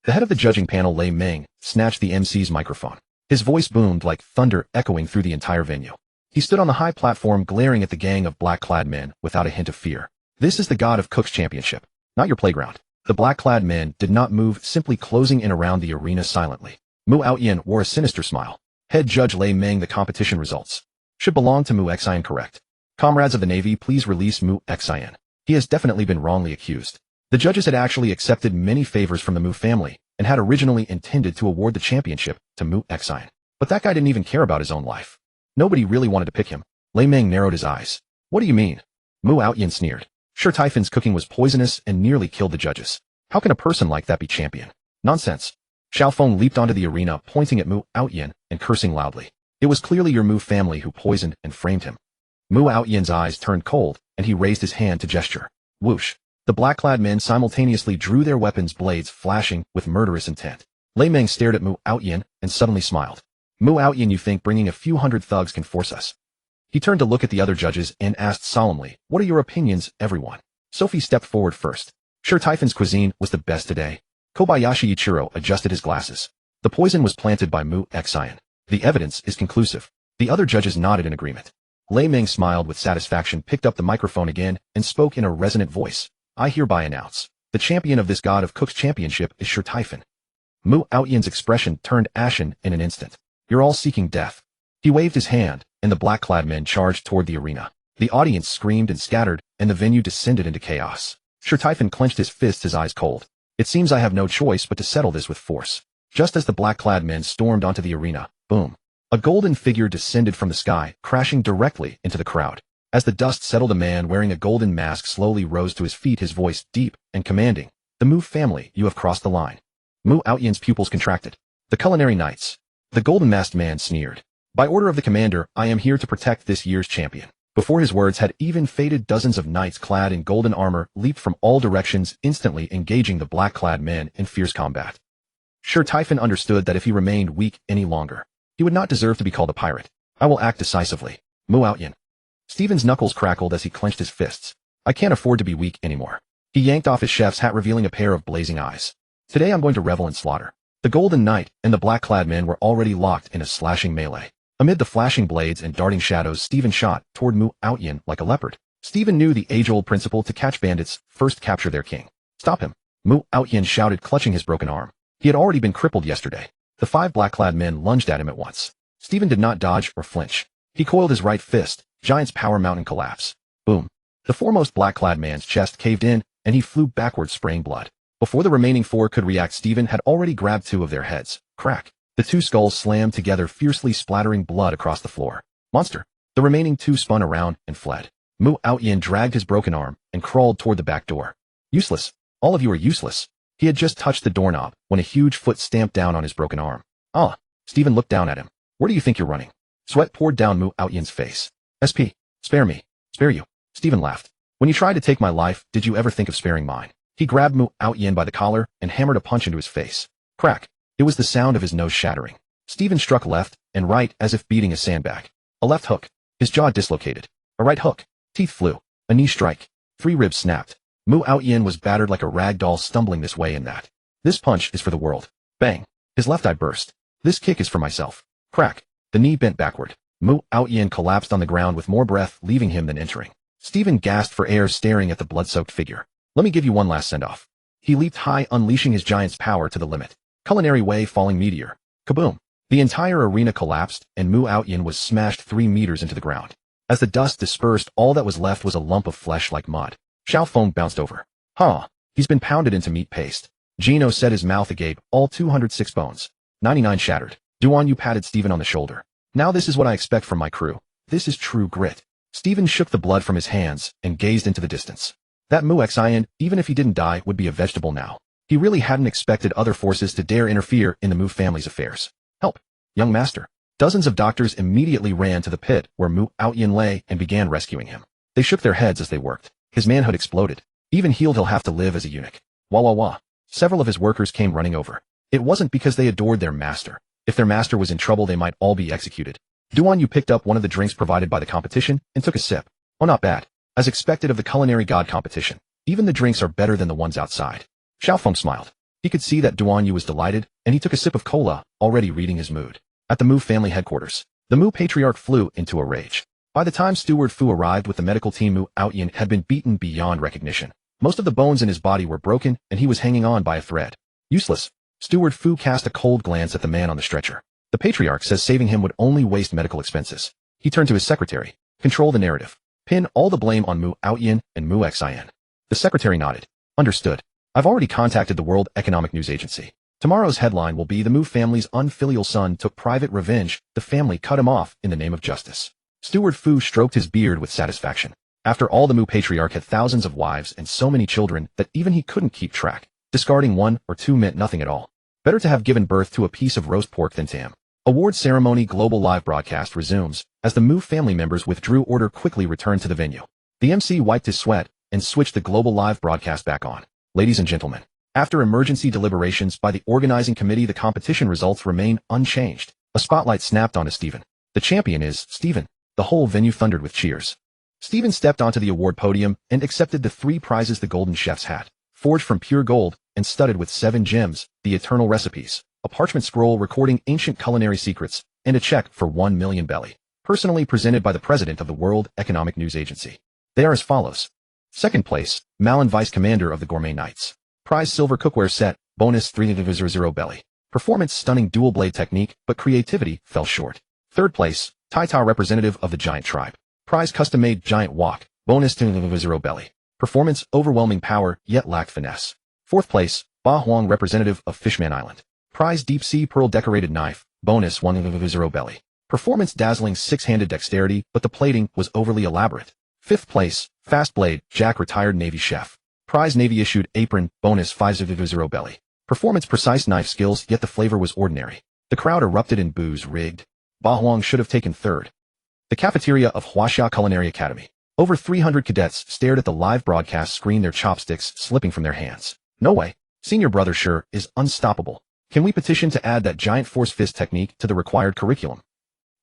A: The head of the judging panel, Lei Meng, snatched the MC's microphone. His voice boomed like thunder, echoing through the entire venue. He stood on the high platform, glaring at the gang of black-clad men without a hint of fear. This is the God of Cook's championship, not your playground. The black-clad men did not move, simply closing in around the arena silently. Mu Xian wore a sinister smile. Head Judge Lei Meng, the competition results should belong to Mu Xian, correct? Comrades of the Navy, please release Mu Xian. He has definitely been wrongly accused. The judges had actually accepted many favors from the Mu family and had originally intended to award the championship to Mu Xian. But that guy didn't even care about his own life. Nobody really wanted to pick him. Lei Meng narrowed his eyes. What do you mean? Mu Xian sneered. Sure Typhon's cooking was poisonous and nearly killed the judges. How can a person like that be champion? Nonsense. Xiaofeng leaped onto the arena, pointing at Mu Xian and cursing loudly. It was clearly your Mu family who poisoned and framed him. Mu Xian's eyes turned cold, and he raised his hand to gesture. Whoosh. The black-clad men simultaneously drew their weapons, blades flashing with murderous intent. Lei Meng stared at Mu Xian and suddenly smiled. Mu Xian, you think bringing a few hundred thugs can force us? He turned to look at the other judges and asked solemnly, what are your opinions, everyone? Sophie stepped forward first. Sure Typhon's cuisine was the best today. Kobayashi Ichiro adjusted his glasses. The poison was planted by Mu Xian. The evidence is conclusive. The other judges nodded in agreement. Lei Meng smiled with satisfaction, picked up the microphone again, and spoke in a resonant voice. I hereby announce, the champion of this God of Cook's championship is Sure Typhon. Mu Xian's expression turned ashen in an instant. You're all seeking death. He waved his hand, and the black-clad men charged toward the arena. The audience screamed and scattered, and the venue descended into chaos. Sure Typhon clenched his fists, his eyes cold. It seems I have no choice but to settle this with force. Just as the black-clad men stormed onto the arena, boom. A golden figure descended from the sky, crashing directly into the crowd. As the dust settled, a man wearing a golden mask slowly rose to his feet, his voice deep and commanding. The Mu family, you have crossed the line. Mu Xian's pupils contracted. The culinary knights. The golden-masked man sneered. By order of the commander, I am here to protect this year's champion. Before his words had even faded, dozens of knights clad in golden armor leaped from all directions, instantly engaging the black-clad men in fierce combat. Sure Typhon understood that if he remained weak any longer, he would not deserve to be called a pirate. I will act decisively. Mu Xian. Stephen's knuckles crackled as he clenched his fists. I can't afford to be weak anymore. He yanked off his chef's hat, revealing a pair of blazing eyes. Today I'm going to revel in slaughter. The Golden Knight and the black-clad men were already locked in a slashing melee. Amid the flashing blades and darting shadows, Stephen shot toward Mu Outyin like a leopard. Stephen knew the age-old principle: to catch bandits, first capture their king. Stop him! Mu Outyin shouted, clutching his broken arm. He had already been crippled yesterday. The 5 black-clad men lunged at him at once. Stephen did not dodge or flinch. He coiled his right fist. Giant's power mountain collapse. Boom. The foremost black-clad man's chest caved in, and he flew backward, spraying blood. Before the remaining 4 could react, Stephen had already grabbed 2 of their heads. Crack. The 2 skulls slammed together, fiercely splattering blood across the floor. Monster. The remaining 2 spun around and fled. Mu Outyin dragged his broken arm and crawled toward the back door. Useless. All of you are useless. He had just touched the doorknob when a huge foot stamped down on his broken arm. Ah. Stephen looked down at him. Where do you think you're running? Sweat poured down Mu Outyin's face. SP. Spare me. Spare you. Stephen laughed. When you tried to take my life, did you ever think of sparing mine? He grabbed Mu Outyin by the collar and hammered a punch into his face. Crack. It was the sound of his nose shattering. Stephen struck left and right as if beating a sandbag. A left hook. His jaw dislocated. A right hook. Teeth flew. A knee strike. 3 ribs snapped. Mu Outyin was battered like a rag doll, stumbling this way and that. This punch is for the world. Bang. His left eye burst. This kick is for myself. Crack. The knee bent backward. Mu Outyin collapsed on the ground with more breath leaving him than entering. Stephen gasped for air, staring at the blood-soaked figure. Let me give you one last send-off. He leaped high, unleashing his giant's power to the limit. Culinary way, falling meteor. Kaboom. The entire arena collapsed, and Mu Outyin was smashed 3 meters into the ground. As the dust dispersed, all that was left was a lump of flesh like mud. Xiao Feng bounced over. Huh. He's been pounded into meat paste. Gino set his mouth agape, all 206 bones. 99 shattered. Duan Yu patted Stephen on the shoulder. Now this is what I expect from my crew. This is true grit. Stephen shook the blood from his hands and gazed into the distance. That Mu Xian, even if he didn't die, would be a vegetable now. He really hadn't expected other forces to dare interfere in the Mu family's affairs. Help! Young master. Dozens of doctors immediately ran to the pit where Mu Outyin lay and began rescuing him. They shook their heads as they worked. His manhood exploded. Even healed, he'll have to live as a eunuch. Wah wah wah. Several of his workers came running over. It wasn't because they adored their master. If their master was in trouble, they might all be executed. Duan Yu picked up one of the drinks provided by the competition and took a sip. Oh, not bad. As expected of the culinary god competition, even the drinks are better than the ones outside. Xiao Feng smiled. He could see that Duan Yu was delighted, and he took a sip of cola, already reading his mood. At the Mu family headquarters, the Mu patriarch flew into a rage. By the time Steward Fu arrived with the medical team, Mu Outyin had been beaten beyond recognition. Most of the bones in his body were broken, and he was hanging on by a thread. Useless. Steward Fu cast a cold glance at the man on the stretcher. The patriarch says saving him would only waste medical expenses. He turned to his secretary. Control the narrative. Pin all the blame on Mu Outyin and Mu Xian. The secretary nodded. Understood. I've already contacted the World Economic News Agency. Tomorrow's headline will be: the Mu family's unfilial son took private revenge. The family cut him off in the name of justice. Steward Fu stroked his beard with satisfaction. After all, the Mu patriarch had thousands of wives and so many children that even he couldn't keep track. Discarding 1 or 2 meant nothing at all. Better to have given birth to a piece of roast pork than to him. Award ceremony. Global live broadcast resumes. As the Mu family members withdrew, order quickly returned to the venue. The MC wiped his sweat and switched the global live broadcast back on. Ladies and gentlemen, after emergency deliberations by the organizing committee, the competition results remain unchanged. A spotlight snapped onto Stephen. The champion is Stephen. The whole venue thundered with cheers. Stephen stepped onto the award podium and accepted the 3 prizes: the golden chef's hat, forged from pure gold and studded with 7 gems, the eternal recipes, a parchment scroll recording ancient culinary secrets, and a check for 1 million belly, personally presented by the president of the World Economic News Agency. They are as follows. Second place, Malin, vice commander of the Gourmet Knights. Prize: silver cookware set, bonus 300 belly. Performance: stunning dual blade technique, but creativity fell short. Third place, Taita, representative of the giant tribe. Prize: custom-made giant wok, bonus 200 belly. Performance: overwhelming power, yet lacked finesse. Fourth place, Ba Huang, representative of Fishman Island. Prize: deep sea pearl decorated knife, bonus 100 belly. Performance: dazzling 6-handed dexterity, but the plating was overly elaborate. Fifth place, Fast Blade, Jack, retired Navy chef. Prize: Navy issued apron, bonus 500 belly. Performance: precise knife skills, yet the flavor was ordinary. The crowd erupted in boos. Rigged. Ba Huang should have taken third. The cafeteria of Huaxia Culinary Academy. Over 300 cadets stared at the live broadcast screen, their chopsticks slipping from their hands. No way. Senior brother sure is unstoppable. Can we petition to add that giant force fist technique to the required curriculum?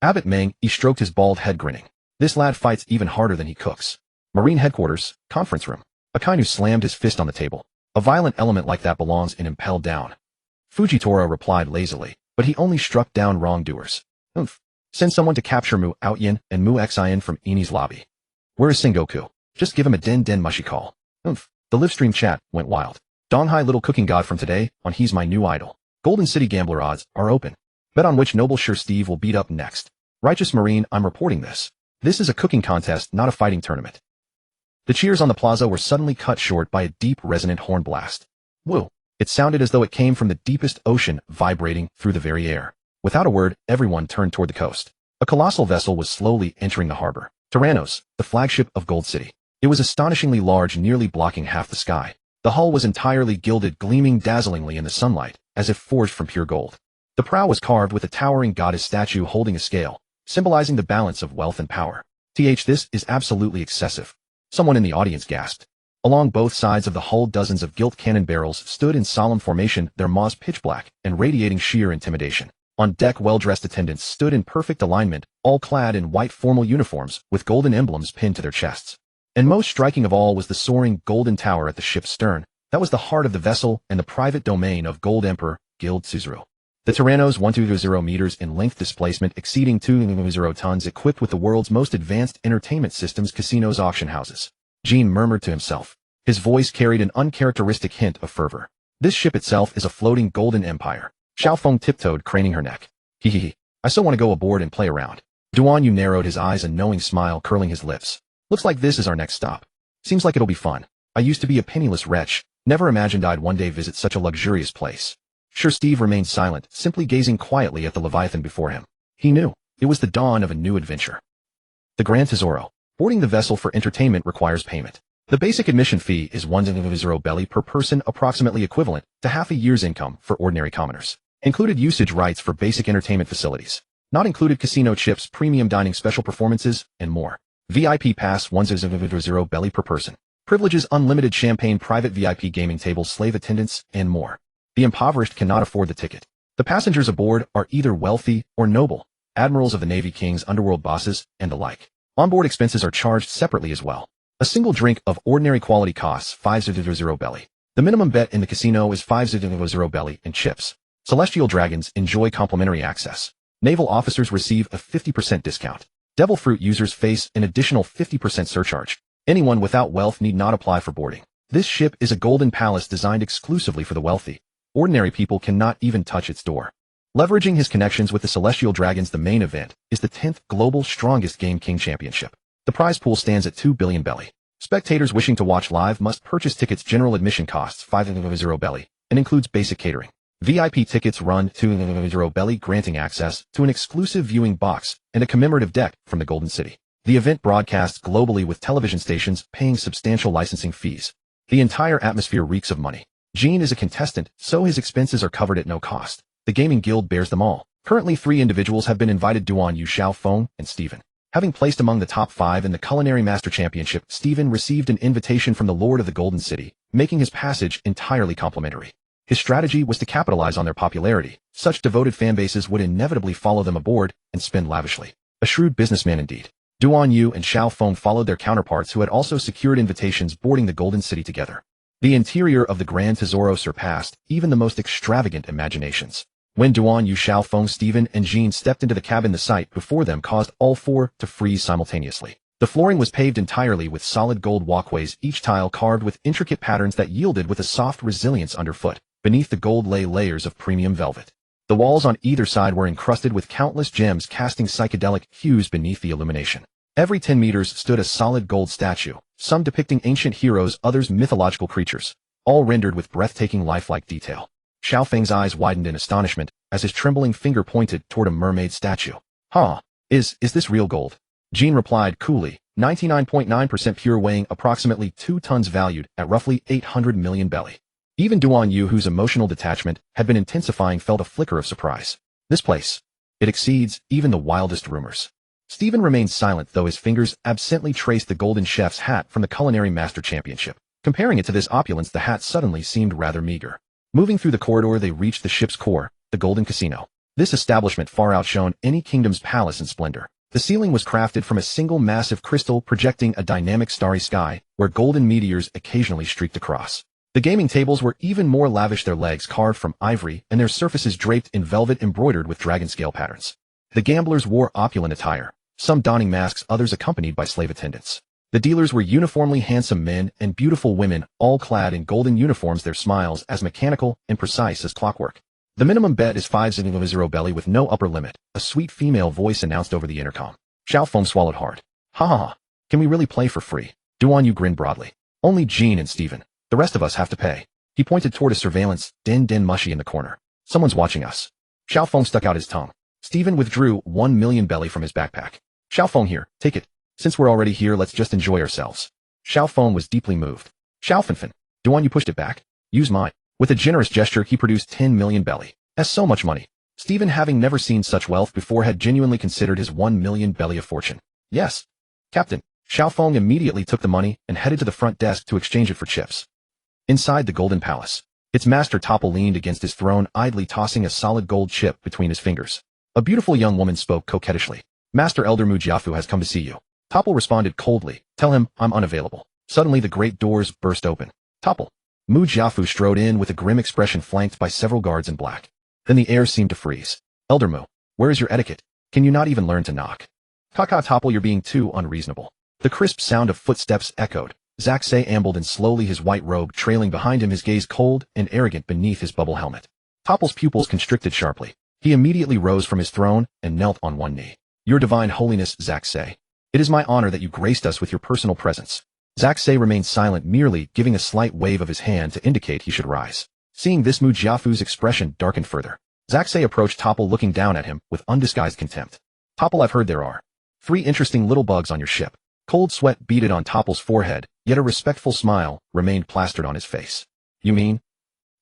A: Abbot Meng, he stroked his bald head, grinning. This lad fights even harder than he cooks. Marine headquarters, conference room. Akainu slammed his fist on the table. A violent element like that belongs in Impel Down. Fujitora replied lazily, but he only struck down wrongdoers. Oomph. Send someone to capture Mu Outyin and Mu Xian from Eni's lobby. Where is Sengoku? Just give him a den mushy call. Oomph. The livestream chat went wild. Donghai little cooking god from today on He's My New Idol. Golden City Gambler odds are open. Bet on which noble sure Steve will beat up next. Righteous Marine, I'm reporting this. This is a cooking contest, not a fighting tournament. The cheers on the plaza were suddenly cut short by a deep resonant horn blast. Woo! It sounded as though it came from the deepest ocean, vibrating through the very air. Without a word, everyone turned toward the coast. A colossal vessel was slowly entering the harbor. Tyrannos, the flagship of Gold City. It was astonishingly large, nearly blocking half the sky. The hull was entirely gilded, gleaming dazzlingly in the sunlight, as if forged from pure gold. The prow was carved with a towering goddess statue holding a scale, symbolizing the balance of wealth and power. This is absolutely excessive. Someone in the audience gasped. Along both sides of the hull, dozens of gilt cannon barrels stood in solemn formation, their maws pitch black and radiating sheer intimidation. On deck, well-dressed attendants stood in perfect alignment, all clad in white formal uniforms with golden emblems pinned to their chests. And most striking of all was the soaring golden tower at the ship's stern. That was the heart of the vessel and the private domain of Gold Emperor Guild Tsuzuru. The Tyrannos 120 meters in length, displacement exceeding 200 tons, equipped with the world's most advanced entertainment systems, casinos, auction houses. Jean murmured to himself. His voice carried an uncharacteristic hint of fervor. This ship itself is a floating golden empire. Xiaofeng tiptoed, craning her neck. Hee. I so want to go aboard and play around. Duan Yu narrowed his eyes, a knowing smile curling his lips. Looks like this is our next stop. Seems like it'll be fun. I used to be a penniless wretch. Never imagined I'd one day visit such a luxurious place. Sure, Steve remained silent, simply gazing quietly at the Leviathan before him. He knew. It was the dawn of a new adventure. The Grand Tesoro. Boarding the vessel for entertainment requires payment. The basic admission fee is 100 belly per person, approximately equivalent to half a year's income for ordinary commoners. Included usage rights for basic entertainment facilities. Not included casino chips, premium dining, special performances, and more. VIP pass 100 belly per person. Privileges: unlimited champagne, private VIP gaming tables, slave attendants, and more. The impoverished cannot afford the ticket. The passengers aboard are either wealthy or noble, admirals of the Navy, kings, underworld bosses, and the like. Onboard expenses are charged separately as well. A single drink of ordinary quality costs 500 belly. The minimum bet in the casino is 500 belly and chips. Celestial dragons enjoy complimentary access. Naval officers receive a 50% discount. Devil fruit users face an additional 50% surcharge. Anyone without wealth need not apply for boarding. This ship is a golden palace designed exclusively for the wealthy. Ordinary people cannot even touch its door. Leveraging his connections with the Celestial Dragons, the main event is the 10th Global Strongest Game King Championship. The prize pool stands at 2 billion belly. Spectators wishing to watch live must purchase tickets. General admission costs 500 belly and includes basic catering. VIP tickets run 200 belly, granting access to an exclusive viewing box and a commemorative deck from the Golden City. The event broadcasts globally with television stations paying substantial licensing fees. The entire atmosphere reeks of money. Jean is a contestant, so his expenses are covered at no cost. The Gaming Guild bears them all. Currently 3 individuals have been invited: Duan Yu, Xiaofeng, and Stephen. Having placed among the top 5 in the Culinary Master Championship, Stephen received an invitation from the Lord of the Golden City, making his passage entirely complimentary. His strategy was to capitalize on their popularity. Such devoted fanbases would inevitably follow them aboard and spend lavishly. A shrewd businessman indeed. Duan Yu and Xiaofeng followed their counterparts who had also secured invitations, boarding the Golden City together. The interior of the Grand Tesoro surpassed even the most extravagant imaginations. When Duan Yu, Xiaofeng, Stephen, and Jean stepped into the cabin, the sight before them caused all 4 to freeze simultaneously. The flooring was paved entirely with solid gold walkways, each tile carved with intricate patterns that yielded with a soft resilience underfoot. Beneath the gold lay layers of premium velvet. The walls on either side were encrusted with countless gems, casting psychedelic hues beneath the illumination. Every 10 meters stood a solid gold statue, some depicting ancient heroes, others mythological creatures, all rendered with breathtaking lifelike detail. Xiaofeng's eyes widened in astonishment as his trembling finger pointed toward a mermaid statue. Huh, is this real gold? Jean replied coolly, 99.9% pure, weighing approximately 2 tons, valued at roughly 800 million belly. Even Duan Yu, whose emotional detachment had been intensifying, felt a flicker of surprise. This place, it exceeds even the wildest rumors. Stephen remained silent, though his fingers absently traced the golden chef's hat from the Culinary Master Championship. Comparing it to this opulence, the hat suddenly seemed rather meager. Moving through the corridor, they reached the ship's core, the Golden Casino. This establishment far outshone any kingdom's palace in splendor. The ceiling was crafted from a single massive crystal, projecting a dynamic starry sky, where golden meteors occasionally streaked across. The gaming tables were even more lavish, their legs carved from ivory and their surfaces draped in velvet embroidered with dragon scale patterns. The gamblers wore opulent attire, some donning masks, others accompanied by slave attendants. The dealers were uniformly handsome men and beautiful women, all clad in golden uniforms, their smiles as mechanical and precise as clockwork. The minimum bet is 5-0 belly with no upper limit, a sweet female voice announced over the intercom. Xiaofeng swallowed hard. Ha ha ha. Can we really play for free? Duan Yu grinned broadly. Only Jean and Stephen. The rest of us have to pay. He pointed toward a surveillance den mushy in the corner. Someone's watching us. Xiaofeng stuck out his tongue. Stephen withdrew 1 million belly from his backpack. Xiaofeng, here, take it. Since we're already here, let's just enjoy ourselves. Xiaofeng was deeply moved. Xiaofenfen. Duan Yu pushed it back. Use mine. With a generous gesture, he produced 10 million belly. That's so much money. Stephen, having never seen such wealth before, had genuinely considered his 1 million belly a fortune. Yes. Captain. Xiaofeng immediately took the money and headed to the front desk to exchange it for chips. Inside the Golden Palace, its master Topple leaned against his throne, idly tossing a solid gold chip between his fingers. A beautiful young woman spoke coquettishly. Master Elder Mu Jiafu has come to see you. Topple responded coldly. Tell him I'm unavailable. Suddenly the great doors burst open. Topple. Mu Jiafu strode in with a grim expression, flanked by several guards in black. Then the air seemed to freeze. Elder Mu, where is your etiquette? Can you not even learn to knock? Kaka Topple, you're being too unreasonable. The crisp sound of footsteps echoed. Zaxay ambled in slowly, his white robe trailing behind him, his gaze cold and arrogant beneath his bubble helmet. Topple's pupils constricted sharply. He immediately rose from his throne and knelt on one knee. Your divine holiness, Zaxay. It is my honor that you graced us with your personal presence. Zaxay remained silent, merely giving a slight wave of his hand to indicate he should rise. Seeing this, Mu Jiafu's expression darkened further. Zaxay approached Topple, looking down at him with undisguised contempt. Topple, I've heard there are 3 interesting little bugs on your ship. Cold sweat beaded on Topple's forehead, yet a respectful smile remained plastered on his face. You mean?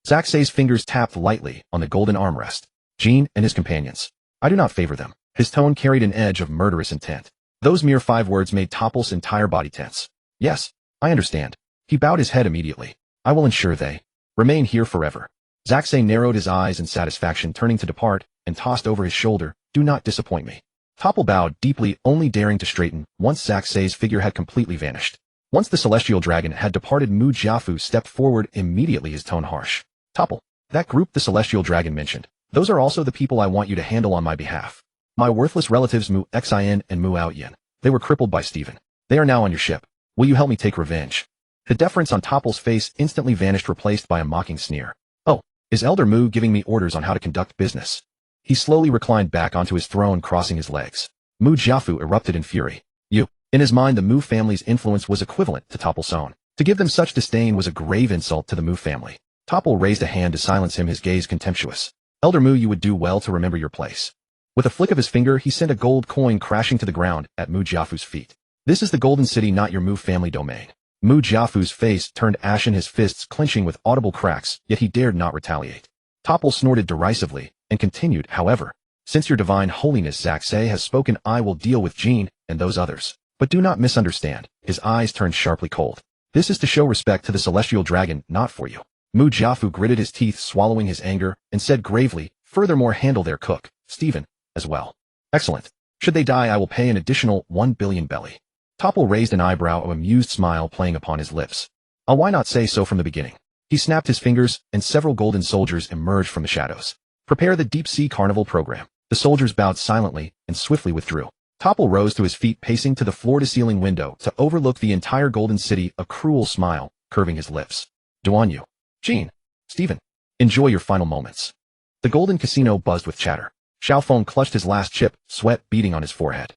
A: Zaxay's fingers tapped lightly on the golden armrest. Jean and his companions. I do not favor them. His tone carried an edge of murderous intent. Those mere 5 words made Topple's entire body tense. Yes, I understand. He bowed his head immediately. I will ensure they remain here forever. Zaxay narrowed his eyes in satisfaction, turning to depart, and tossed over his shoulder, do not disappoint me. Topple bowed deeply, only daring to straighten once Zaxay's figure had completely vanished. Once the celestial dragon had departed, Mu Jiafu stepped forward, immediately his tone harsh. Topple, that group the celestial dragon mentioned, those are also the people I want you to handle on my behalf. My worthless relatives Mu Xin and Mu Aoyan. They were crippled by Stephen. They are now on your ship. Will you help me take revenge? The deference on Topple's face instantly vanished, replaced by a mocking sneer. Oh, is Elder Mu giving me orders on how to conduct business? He slowly reclined back onto his throne, crossing his legs. Mu Jiafu erupted in fury. You. In his mind, the Mu family's influence was equivalent to Topple's own. To give them such disdain was a grave insult to the Mu family. Topple raised a hand to silence him, his gaze contemptuous. Elder Mu, you would do well to remember your place. With a flick of his finger, he sent a gold coin crashing to the ground at Mu Jiafu's feet. This is the Golden City, not your Mu family domain. Mu Jiafu's face turned ashen, his fists clenching with audible cracks, yet he dared not retaliate. Topple snorted derisively and continued, however, since your divine holiness Zaxay has spoken, I will deal with Jean and those others. But do not misunderstand. His eyes turned sharply cold. This is to show respect to the celestial dragon, not for you. Mu Jiafu gritted his teeth, swallowing his anger, and said gravely, furthermore, handle their cook, Stephen, as well. Excellent. Should they die, I will pay an additional 1 billion belly. Topple raised an eyebrow, an amused smile playing upon his lips. Why not say so from the beginning? He snapped his fingers, and several golden soldiers emerged from the shadows. Prepare the deep-sea carnival program. The soldiers bowed silently and swiftly withdrew. Topple rose to his feet, pacing to the floor-to-ceiling window to overlook the entire golden city, a cruel smile curving his lips. Duan Yu. Jean. Stephen. Enjoy your final moments. The golden casino buzzed with chatter. Xiaofeng clutched his last chip, sweat beading on his forehead.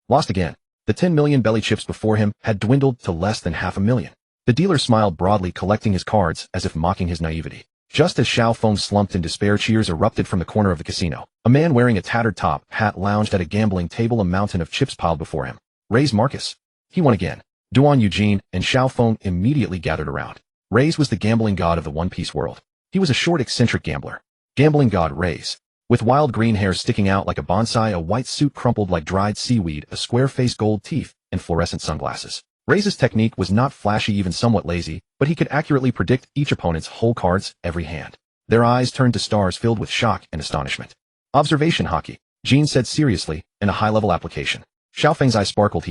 A: Lost again. The 10 million belly chips before him had dwindled to less than 500,000. The dealer smiled broadly, collecting his cards as if mocking his naivety. Just as Xiaofeng slumped in despair, cheers erupted from the corner of the casino. A man wearing a tattered top hat lounged at a gambling table, a mountain of chips piled before him. Raise Marcus. He won again. Duan Eugene and Xiaofeng immediately gathered around. Raise was the gambling god of the One Piece world. He was a short, eccentric gambler. Gambling god Raise. With wild green hair sticking out like a bonsai, a white suit crumpled like dried seaweed, a square-faced gold teeth, and fluorescent sunglasses. Raise's technique was not flashy, even somewhat lazy, but he could accurately predict each opponent's whole cards, every hand. Their eyes turned to stars filled with shock and astonishment. Observation hockey, Jean said seriously, in a high-level application. Xiaofeng's eyes sparkled.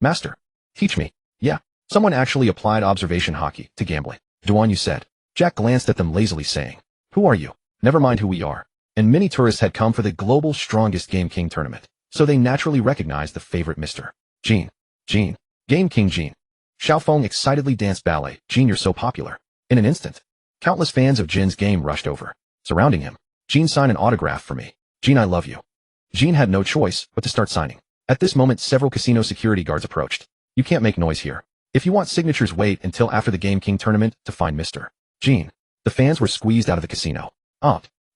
A: Master. Teach me. Yeah. Someone actually applied observation hockey to gambling. Duan Yu said. Jack glanced at them lazily saying, "Who are you?" "Never mind who we are." And many tourists had come for the global strongest Game King tournament, so they naturally recognized the favorite Mr. Jin. Jin. Game King Jin. Xiaofeng excitedly danced ballet. "Jin, you're so popular." In an instant, countless fans of Jin's game rushed over, surrounding him. "Jin, sign an autograph for me. Jin, I love you." Jin had no choice but to start signing. At this moment, several casino security guards approached. "You can't make noise here. If you want signatures, wait until after the Game King tournament to find Mr. Jin." The fans were squeezed out of the casino.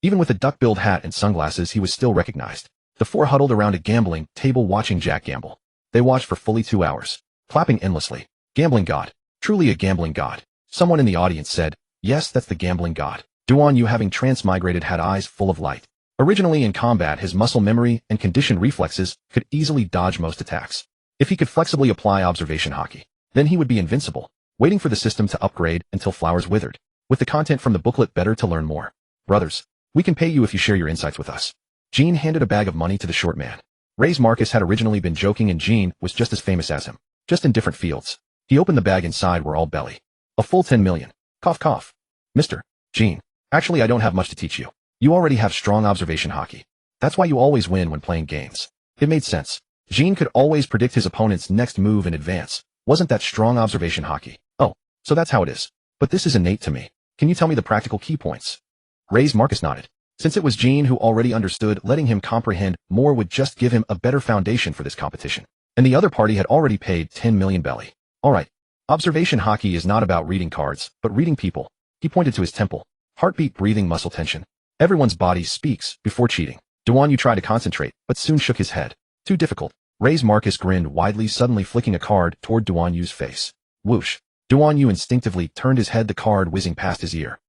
A: Even with a duck-billed hat and sunglasses, he was still recognized. The four huddled around a gambling table watching Jack gamble. They watched for fully 2 hours, clapping endlessly. "Gambling god. Truly a gambling god." Someone in the audience said, "Yes, that's the gambling god." Duan Yu, having transmigrated, had eyes full of light. Originally in combat, his muscle memory and conditioned reflexes could easily dodge most attacks. If he could flexibly apply observation hockey, then he would be invincible, waiting for the system to upgrade until flowers withered. With the content from the booklet better to learn more. "Brothers, we can pay you if you share your insights with us." Gene handed a bag of money to the short man. Ray's Marcus had originally been joking, and Gene was just as famous as him, just in different fields. He opened the bag. Inside were all belly. A full 10 million. Cough cough. "Mr. Gene, actually I don't have much to teach you. You already have strong observation hockey. That's why you always win when playing games." It made sense. Gene could always predict his opponent's next move in advance. Wasn't that strong observation hockey? "Oh, so that's how it is. But this is innate to me. Can you tell me the practical key points?" Ray's Marcus nodded. Since it was Gene who already understood, letting him comprehend more would just give him a better foundation for this competition. And the other party had already paid 10 million belly. "Alright, observation hockey is not about reading cards, but reading people." He pointed to his temple. Heartbeat, breathing, muscle tension. Everyone's body speaks before cheating. Duan Yu tried to concentrate, but soon shook his head. Too difficult. Ray's Marcus grinned widely, suddenly flicking a card toward Duan Yu's face. Whoosh. Duan Yu instinctively turned his head, the card whizzing past his ear.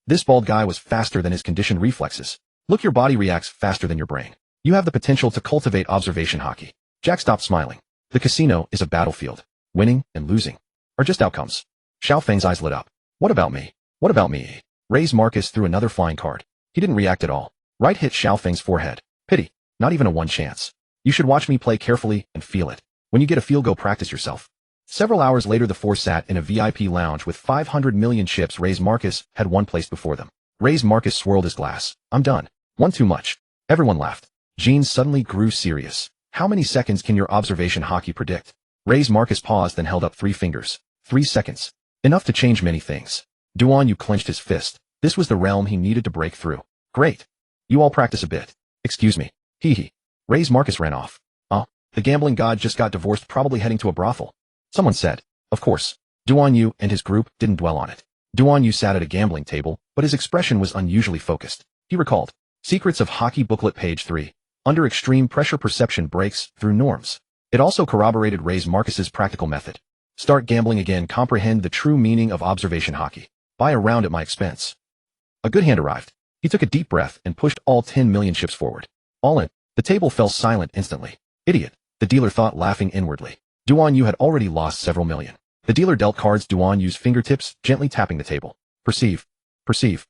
A: This bald guy was faster than his conditioned reflexes. Look, your body reacts faster than your brain. You have the potential to cultivate observation hockey. Jack stopped smiling. The casino is a battlefield. Winning and losing are just outcomes. Xiaofeng's eyes lit up. What about me? What about me? Ray's Marcus threw another flying card. He didn't react at all. Right hit Xiaofeng's forehead. Pity. Not even a one chance. You should watch me play carefully and feel it. When you get a feel, go practice yourself. Several hours later, the four sat in a VIP lounge with 500 million chips. Ray's Marcus had one placed before them. Ray's Marcus swirled his glass. "I'm done." "One too much." Everyone laughed. Gene suddenly grew serious. "How many seconds can your observation hockey predict?" Ray's Marcus paused, then held up 3 fingers. 3 seconds. Enough to change many things. Duan Yu clenched his fist. This was the realm he needed to break through. "Great. You all practice a bit." "Excuse me." Hee. Ray's Marcus ran off. The gambling god just got divorced, probably heading to a brothel." Someone said. Of course. Duan Yu and his group didn't dwell on it. Duan Yu sat at a gambling table, but his expression was unusually focused. He recalled. Secrets of Hockey Booklet, page 3. Under extreme pressure, perception breaks through norms. It also corroborated Ray's Marcus's practical method. Start gambling again. Comprehend the true meaning of observation hockey. Buy a round at my expense. A good hand arrived. He took a deep breath and pushed all 10 million chips forward. All in. The table fell silent instantly. Idiot, the dealer thought, laughing inwardly. Duan Yu had already lost several million. The dealer dealt cards, Duan Yu's fingertips gently tapping the table. Perceive. Perceive.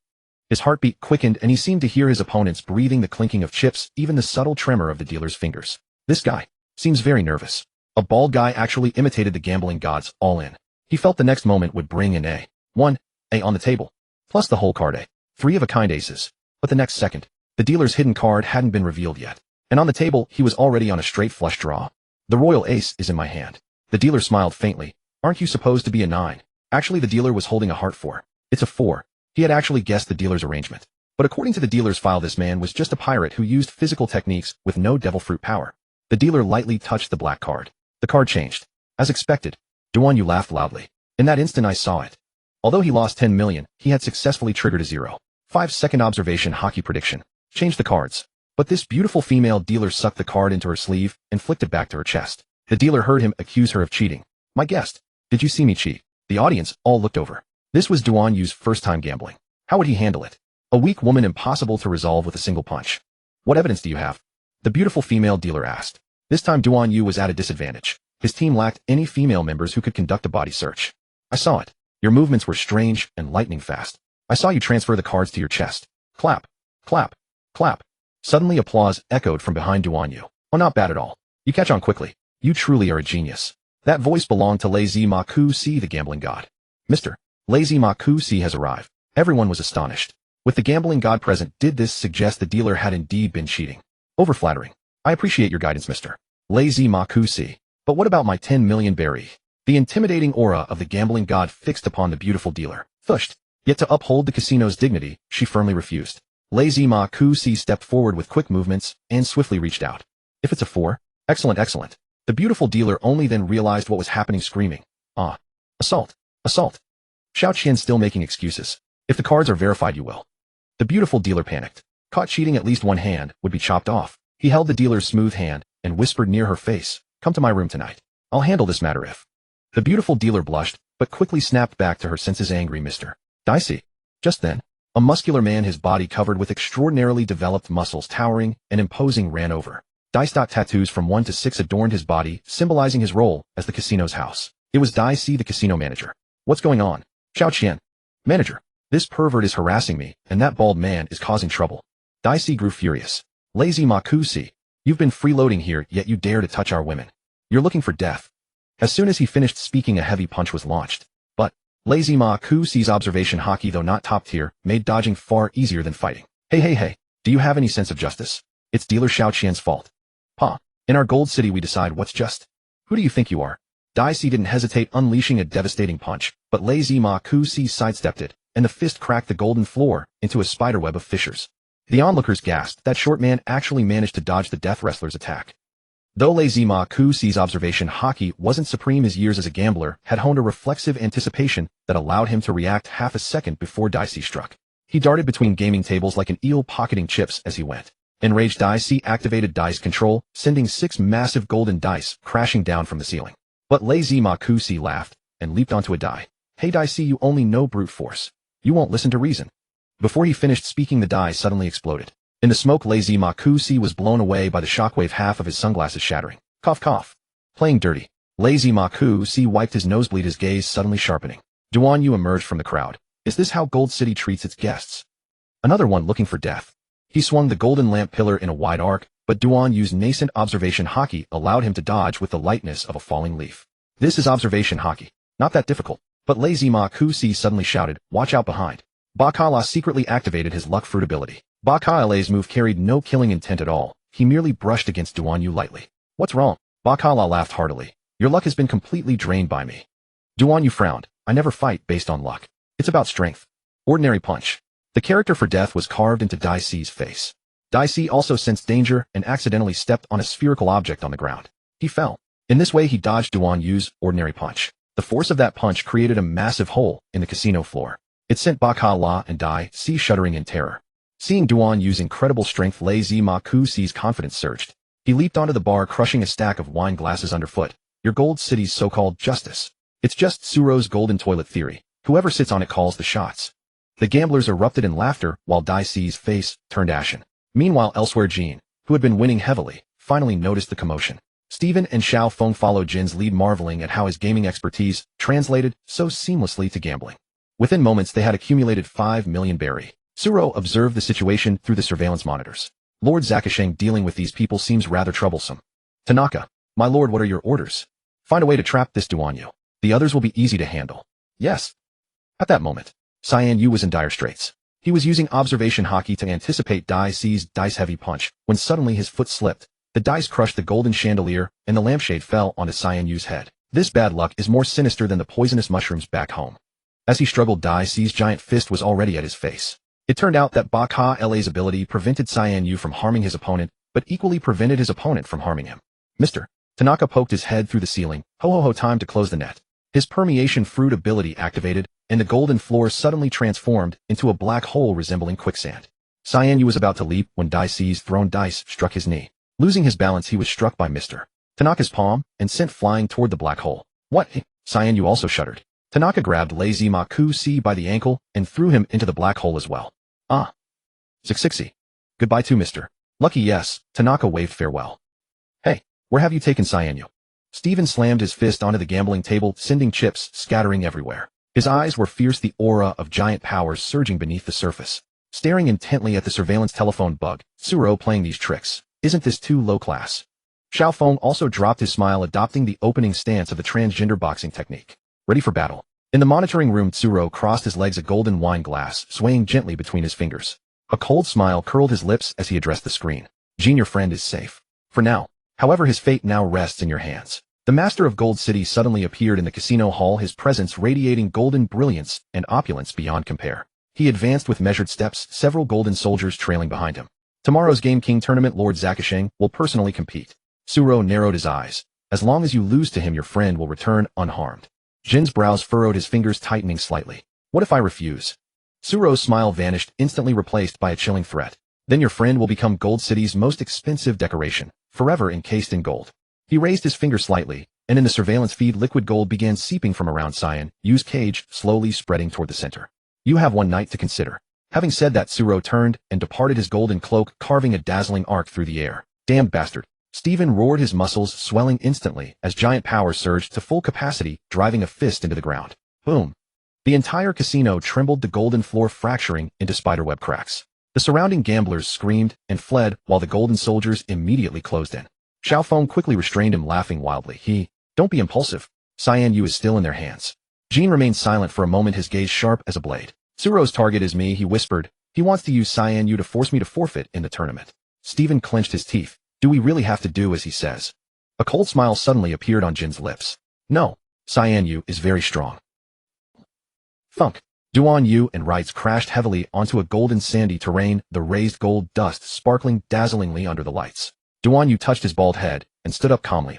A: His heartbeat quickened, and he seemed to hear his opponent's breathing, the clinking of chips, even the subtle tremor of the dealer's fingers. This guy seems very nervous. A bald guy actually imitated the gambling gods. All in. He felt the next moment would bring in a 1A on the table, plus the whole card A. 3 of a kind aces. But the next second, the dealer's hidden card hadn't been revealed yet. And on the table, he was already on a straight flush draw. The royal ace is in my hand. The dealer smiled faintly. Aren't you supposed to be a 9? Actually, the dealer was holding a heart 4. It's a 4. He had actually guessed the dealer's arrangement. But according to the dealer's file, this man was just a pirate who used physical techniques with no devil fruit power. The dealer lightly touched the black card. The card changed. As expected. Duan Yu laughed loudly. In that instant I saw it. Although he lost 10 million, he had successfully triggered a 0.5-second observation hockey prediction. Changed the cards. But this beautiful female dealer sucked the card into her sleeve and flicked it back to her chest. The dealer heard him accuse her of cheating. My guest, did you see me cheat? The audience all looked over. This was Duan Yu's first time gambling. How would he handle it? A weak woman, impossible to resolve with a single punch. What evidence do you have? The beautiful female dealer asked. This time Duan Yu was at a disadvantage. His team lacked any female members who could conduct a body search. I saw it. Your movements were strange and lightning fast. I saw you transfer the cards to your chest. Clap. Clap. Clap. Suddenly applause echoed from behind Duan Yu. Oh, not bad at all. You catch on quickly. You truly are a genius. That voice belonged to Lei Zi Ma Ku, see the gambling god. Mr. Lazy Ma Ku-si has arrived. Everyone was astonished. With the gambling god present, did this suggest the dealer had indeed been cheating? Overflattering. I appreciate your guidance, Mr. Lazy Ma Ku-si. But what about my 10 million berry? The intimidating aura of the gambling god fixed upon the beautiful dealer. Thushed. Yet to uphold the casino's dignity, she firmly refused. Lazy Ma Ku-si stepped forward with quick movements and swiftly reached out. If it's a 4? Excellent, excellent. The beautiful dealer only then realized what was happening, screaming. Ah. Assault. Assault. Xiao Qian still making excuses. If the cards are verified, you will. The beautiful dealer panicked. Caught cheating, at least one hand would be chopped off. He held the dealer's smooth hand and whispered near her face, "Come to my room tonight. I'll handle this matter if." The beautiful dealer blushed, but quickly snapped back to her senses, angry Mr. Dicey. Just then, a muscular man, his body covered with extraordinarily developed muscles, towering and imposing, ran over. Dice tattoos from 1 to 6 adorned his body, symbolizing his role as the casino's house. It was Dicey, the casino manager. What's going on? Xiao Qian. Manager. This pervert is harassing me, and that bald man is causing trouble. Dicey grew furious. Lazy Ma Ku-si. You've been freeloading here, yet you dare to touch our women. You're looking for death. As soon as he finished speaking, a heavy punch was launched. But Lazy Ma Ku-si's observation hockey, though not top tier, made dodging far easier than fighting. Hey, do you have any sense of justice? It's dealer Xiao Qian's fault. Pa, in our gold city we decide what's just. Who do you think you are? Dicey didn't hesitate, unleashing a devastating punch, but Lazy Ma Ku-si sidestepped it, and the fist cracked the golden floor into a spiderweb of fissures. The onlookers gasped. That short man actually managed to dodge the death wrestler's attack. Though Lazy Ma Ku-si's observation hockey wasn't supreme, his years as a gambler had honed a reflexive anticipation that allowed him to react half a second before Dicey struck. He darted between gaming tables like an eel, pocketing chips as he went. Enraged, Dicey activated dice control, sending 6 massive golden dice crashing down from the ceiling. But Lazy Ma Ku-si laughed and leaped onto a die. Hey Dicey, you only know brute force. You won't listen to reason. Before he finished speaking, the die suddenly exploded. In the smoke, Lazy Ma Ku-si was blown away by the shockwave, half of his sunglasses shattering. Cough, cough. Playing dirty. Lazy Ma Ku-si wiped his nosebleed, his gaze suddenly sharpening. Duan Yu emerged from the crowd. Is this how Gold City treats its guests? Another one looking for death. He swung the golden lamp pillar in a wide arc, but Duan Yu's nascent observation hockey allowed him to dodge with the lightness of a falling leaf. This is observation hockey. Not that difficult. But Lazy Ma Ku-si suddenly shouted, watch out behind. Bacala secretly activated his luck fruit ability. Bacala's move carried no killing intent at all. He merely brushed against Duan Yu lightly. What's wrong? Bacala laughed heartily. Your luck has been completely drained by me. Duan Yu frowned. I never fight based on luck. It's about strength. Ordinary punch. The character for death was carved into Dicey's face. Dicey also sensed danger and accidentally stepped on a spherical object on the ground. He fell. In this way, he dodged Duan Yu's ordinary punch. The force of that punch created a massive hole in the casino floor. It sent Bacala and Dicey shuddering in terror. Seeing Duan Yu's incredible strength, Lazy Ma Ku-si's confidence surged. He leaped onto the bar, crushing a stack of wine glasses underfoot. Your Gold City's so-called justice. It's just Suro's golden toilet theory. Whoever sits on it calls the shots. The gamblers erupted in laughter while Dicey's face turned ashen. Meanwhile, elsewhere, Jean, who had been winning heavily, finally noticed the commotion. Stephen and Xiao Feng followed Jin's lead, marveling at how his gaming expertise translated so seamlessly to gambling. Within moments, they had accumulated 5 million berry. Suro observed the situation through the surveillance monitors. Lord Zakasheng, dealing with these people seems rather troublesome. Tanaka, my lord, what are your orders? Find a way to trap this Duan Yu. The others will be easy to handle. Yes. At that moment, Cyan Yu was in dire straits. He was using observation hockey to anticipate Dicey's dice-heavy punch, when suddenly his foot slipped. The dice crushed the golden chandelier, and the lampshade fell onto Cyan Yu's head. This bad luck is more sinister than the poisonous mushrooms back home. As he struggled, Dicey's giant fist was already at his face. It turned out that Bacala's ability prevented Cyan Yu from harming his opponent, but equally prevented his opponent from harming him. Mr. Tanaka poked his head through the ceiling. Ho, time to close the net. His permeation fruit ability activated, and the golden floor suddenly transformed into a black hole resembling quicksand. Cyan Yu was about to leap when Dicey's thrown dice struck his knee. Losing his balance, he was struck by Mr. Tanaka's palm and sent flying toward the black hole. What? Cyan Yu also shuddered. Tanaka grabbed Lazy Ma Ku-si by the ankle and threw him into the black hole as well. Ah. 660. Goodbye to Mr. Lucky, yes. Tanaka waved farewell. Hey, where have you taken Cyan Yu? Stephen slammed his fist onto the gambling table, sending chips scattering everywhere. His eyes were fierce, the aura of giant powers surging beneath the surface. Staring intently at the surveillance telephone bug, Suro playing these tricks. Isn't this too low class? Xiao Feng also dropped his smile, adopting the opening stance of the transgender boxing technique. Ready for battle. In the monitoring room, Tsuro crossed his legs, a golden wine glass swaying gently between his fingers. A cold smile curled his lips as he addressed the screen. Jin, your friend is safe. For now. However, his fate now rests in your hands. The master of Gold City suddenly appeared in the casino hall, his presence radiating golden brilliance and opulence beyond compare. He advanced with measured steps, several golden soldiers trailing behind him. Tomorrow's Game King tournament, Lord Zakasheng will personally compete. Tsuro narrowed his eyes. As long as you lose to him, your friend will return unharmed. Jin's brows furrowed, his fingers tightening slightly. What if I refuse? Tsuro's smile vanished, instantly replaced by a chilling threat. Then your friend will become Gold City's most expensive decoration, forever encased in gold. He raised his finger slightly, and in the surveillance feed, liquid gold began seeping from around Cyan Yu's cage, slowly spreading toward the center. You have one night to consider. Having said that, Tsuro turned and departed, his golden cloak carving a dazzling arc through the air. Damned bastard. Steven roared, his muscles swelling instantly as giant power surged to full capacity, driving a fist into the ground. Boom. The entire casino trembled, the golden floor fracturing into spiderweb cracks. The surrounding gamblers screamed and fled while the golden soldiers immediately closed in. Xiaofeng quickly restrained him, laughing wildly. Don't be impulsive. Cyan Yu is still in their hands. Jin remained silent for a moment, his gaze sharp as a blade. Tsuro's target is me, he whispered. He wants to use Cyan Yu to force me to forfeit in the tournament. Steven clenched his teeth. Do we really have to do as he says? A cold smile suddenly appeared on Jin's lips. No. Cyan Yu is very strong. Thunk. Duan Yu and Rites crashed heavily onto a golden sandy terrain, the raised gold dust sparkling dazzlingly under the lights. Duan Yu touched his bald head and stood up calmly.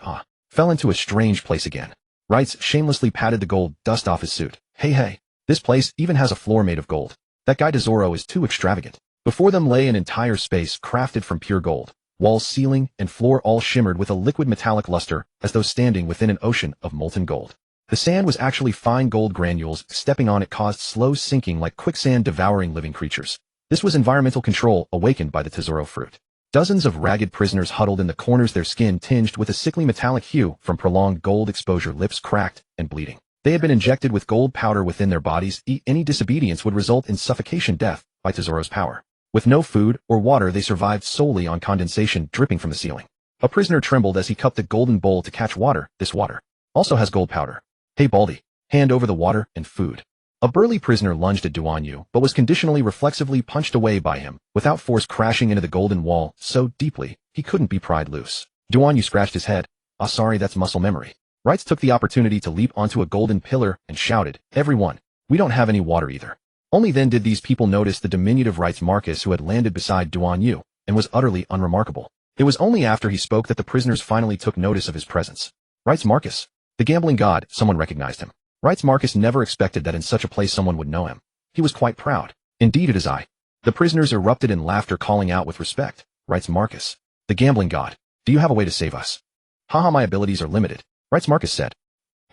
A: Fell into a strange place again. Rites shamelessly patted the gold dust off his suit. Hey, this place even has a floor made of gold. That guy Tesoro is too extravagant. Before them lay an entire space crafted from pure gold. Walls, ceiling, and floor all shimmered with a liquid metallic luster, as though standing within an ocean of molten gold. The sand was actually fine gold granules. Stepping on it caused slow sinking like quicksand, devouring living creatures. This was environmental control awakened by the Tesoro fruit. Dozens of ragged prisoners huddled in the corners, their skin tinged with a sickly metallic hue from prolonged gold exposure, lips cracked and bleeding. They had been injected with gold powder within their bodies. Any disobedience would result in suffocation, death by Tesoro's power. With no food or water, they survived solely on condensation dripping from the ceiling. A prisoner trembled as he cupped the golden bowl to catch water. This water also has gold powder. Hey Baldy, hand over the water and food. A burly prisoner lunged at Duan Yu, but was conditionally reflexively punched away by him, without force, crashing into the golden wall so deeply he couldn't be pried loose. Duan Yu scratched his head. Sorry, that's muscle memory. Rites took the opportunity to leap onto a golden pillar and shouted, Everyone, we don't have any water either. Only then did these people notice the diminutive Rites Marcus, who had landed beside Duan Yu, and was utterly unremarkable. It was only after he spoke that the prisoners finally took notice of his presence. Rites Marcus. The gambling god, someone recognized him. Rites Marcus never expected that in such a place someone would know him. He was quite proud. Indeed it is I. The prisoners erupted in laughter, calling out with respect, Rites Marcus. The gambling god. Do you have a way to save us? Haha, my abilities are limited, Rites Marcus said.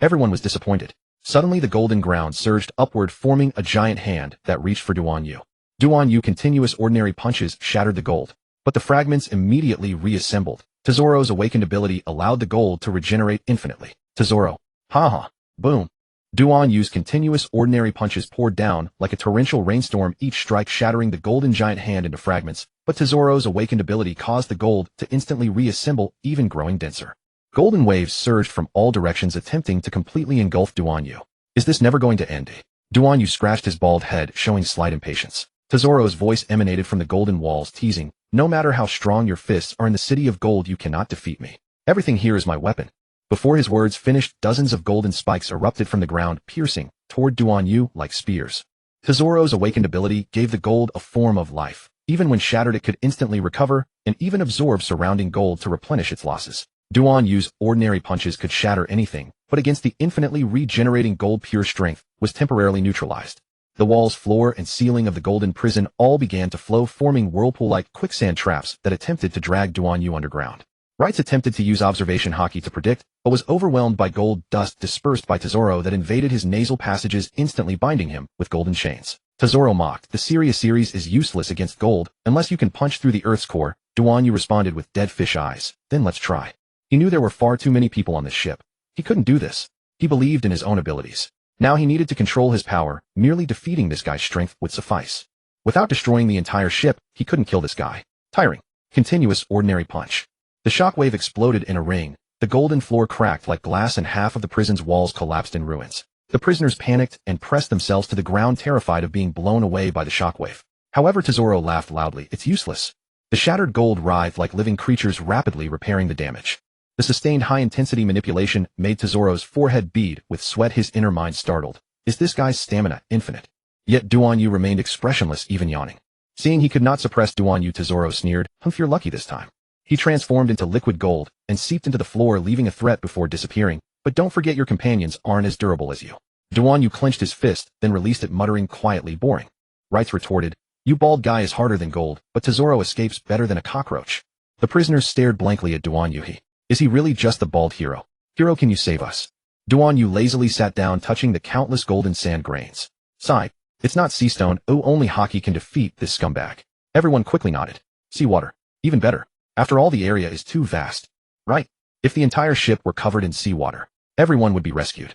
A: Everyone was disappointed. Suddenly the golden ground surged upward, forming a giant hand that reached for Duan Yu. Duan Yu continuous ordinary punches shattered the gold, but the fragments immediately reassembled. Tesoro's awakened ability allowed the gold to regenerate infinitely. Tesoro. Haha. Boom. Duan Yu's continuous ordinary punches poured down like a torrential rainstorm, each strike shattering the golden giant hand into fragments, but Tesoro's awakened ability caused the gold to instantly reassemble, even growing denser. Golden waves surged from all directions, attempting to completely engulf Duan Yu. Is this never going to end? Duan Yu scratched his bald head, showing slight impatience. Tesoro's voice emanated from the golden walls, teasing, No matter how strong your fists are in the city of gold, you cannot defeat me. Everything here is my weapon. Before his words finished, dozens of golden spikes erupted from the ground, piercing toward Duan Yu like spears. Tesoro's awakened ability gave the gold a form of life. Even when shattered, it could instantly recover and even absorb surrounding gold to replenish its losses. Duan Yu's ordinary punches could shatter anything, but against the infinitely regenerating gold, pure strength was temporarily neutralized. The walls, floor, and ceiling of the golden prison all began to flow, forming whirlpool-like quicksand traps that attempted to drag Duan Yu underground. Rites attempted to use observation hockey to predict, but was overwhelmed by gold dust dispersed by Tesoro that invaded his nasal passages, instantly binding him with golden chains. Tesoro mocked, The Syria series is useless against gold, unless you can punch through the Earth's core. Duan Yu responded with dead fish eyes. Then let's try. He knew there were far too many people on this ship. He couldn't do this. He believed in his own abilities. Now he needed to control his power. Merely defeating this guy's strength would suffice. Without destroying the entire ship, he couldn't kill this guy. Tiring. Continuous ordinary punch. The shockwave exploded in a ring. The golden floor cracked like glass and half of the prison's walls collapsed in ruins. The prisoners panicked and pressed themselves to the ground, terrified of being blown away by the shockwave. However, Tesoro laughed loudly. It's useless. The shattered gold writhed like living creatures, rapidly repairing the damage. The sustained high-intensity manipulation made Tesoro's forehead bead with sweat, his inner mind startled. Is this guy's stamina infinite? Yet Duan Yu remained expressionless, even yawning. Seeing he could not suppress Duan Yu, Tesoro sneered, "Humph, you're lucky this time." He transformed into liquid gold and seeped into the floor, leaving a threat before disappearing. But don't forget, your companions aren't as durable as you. Duan Yu clenched his fist, then released it, muttering quietly, "Boring." Rights retorted, "You bald guy is harder than gold, but Tesoro escapes better than a cockroach." The prisoners stared blankly at Duan Yu. Is he really just the bald hero? Hero, can you save us? Duan Yu lazily sat down, touching the countless golden sand grains. Sighed. It's not sea stone. Oh, only hockey can defeat this scumbag. Everyone quickly nodded. Seawater. Even better. After all, the area is too vast. Right. If the entire ship were covered in seawater, everyone would be rescued.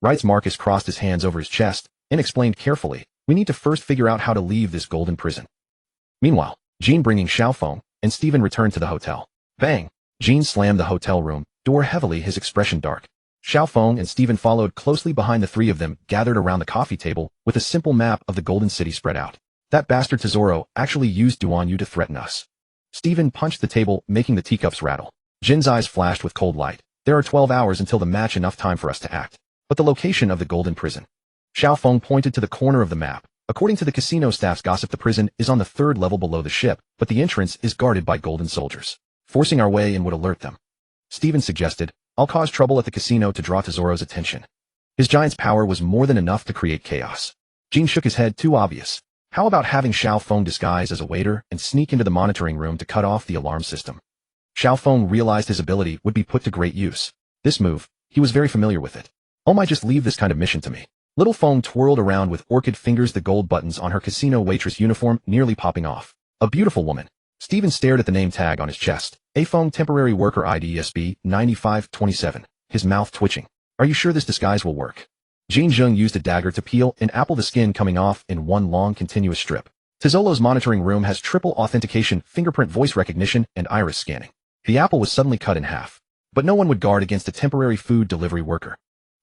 A: Right's Marcus crossed his hands over his chest and explained carefully, we need to first figure out how to leave this golden prison. Meanwhile, Jean, bringing Xiaofeng, and Stephen returned to the hotel. Bang! Jean slammed the hotel room door heavily, his expression dark. Xiaofeng and Stephen followed closely behind. The three of them gathered around the coffee table with a simple map of the Golden City spread out. That bastard Tesoro actually used Duan Yu to threaten us. Stephen punched the table, making the teacups rattle. Jin's eyes flashed with cold light. There are 12 hours until the match, enough time for us to act. But the location of the Golden Prison? Xiaofeng pointed to the corner of the map. According to the casino staff's gossip, the prison is on the 3rd level below the ship, but the entrance is guarded by golden soldiers. Forcing our way in would alert them. Stephen suggested, I'll cause trouble at the casino to draw Tesoro's attention. His giant's power was more than enough to create chaos. Jean shook his head. Too obvious. How about having Xiaofeng disguise as a waiter and sneak into the monitoring room to cut off the alarm system? Xiaofeng realized his ability would be put to great use. This move, he was very familiar with it. Oh my, just leave this kind of mission to me. Little Feng twirled around with orchid fingers, the gold buttons on her casino waitress uniform nearly popping off. A beautiful woman. Stephen stared at the name tag on his chest. A Feng, temporary worker ID SB 9527, his mouth twitching. Are you sure this disguise will work? Jean Zheng used a dagger to peel and apple the skin coming off in one long continuous strip. Tesolo's monitoring room has triple authentication, fingerprint, voice recognition, and iris scanning. The apple was suddenly cut in half. But no one would guard against a temporary food delivery worker.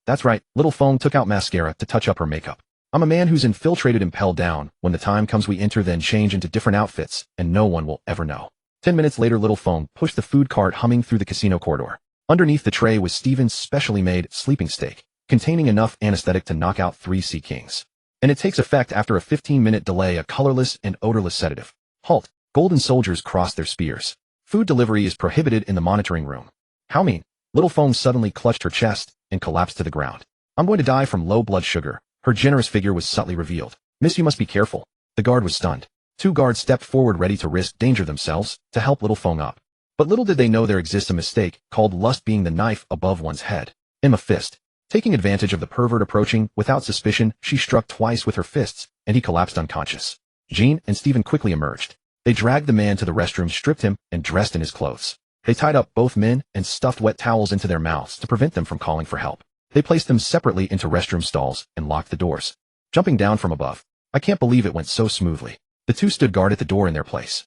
A: That's right, Little Feng took out mascara to touch up her makeup. I'm a man who's infiltrated Impel Down. When the time comes, we enter, then change into different outfits, and no one will ever know. 10 minutes later, Little Feng pushed the food cart humming through the casino corridor. Underneath the tray was Stephen's specially made sleeping steak, containing enough anesthetic to knock out 3 sea kings. And it takes effect after a 15-minute delay, a colorless and odorless sedative. Halt! Golden soldiers crossed their spears. Food delivery is prohibited in the monitoring room. How mean? Little Feng suddenly clutched her chest and collapsed to the ground. I'm going to die from low blood sugar. Her generous figure was subtly revealed. Miss, you must be careful. The guard was stunned. 2 guards stepped forward, ready to risk danger themselves to help Little Feng up. But little did they know there exists a mistake called lust, being the knife above one's head. Emma fist. Taking advantage of the pervert approaching without suspicion, she struck twice with her fists, and he collapsed unconscious. Jean and Stephen quickly emerged. They dragged the man to the restroom, stripped him, and dressed in his clothes. They tied up both men and stuffed wet towels into their mouths to prevent them from calling for help. They placed them separately into restroom stalls and locked the doors. Jumping down from above. I can't believe it went so smoothly. The 2 stood guard at the door in their place.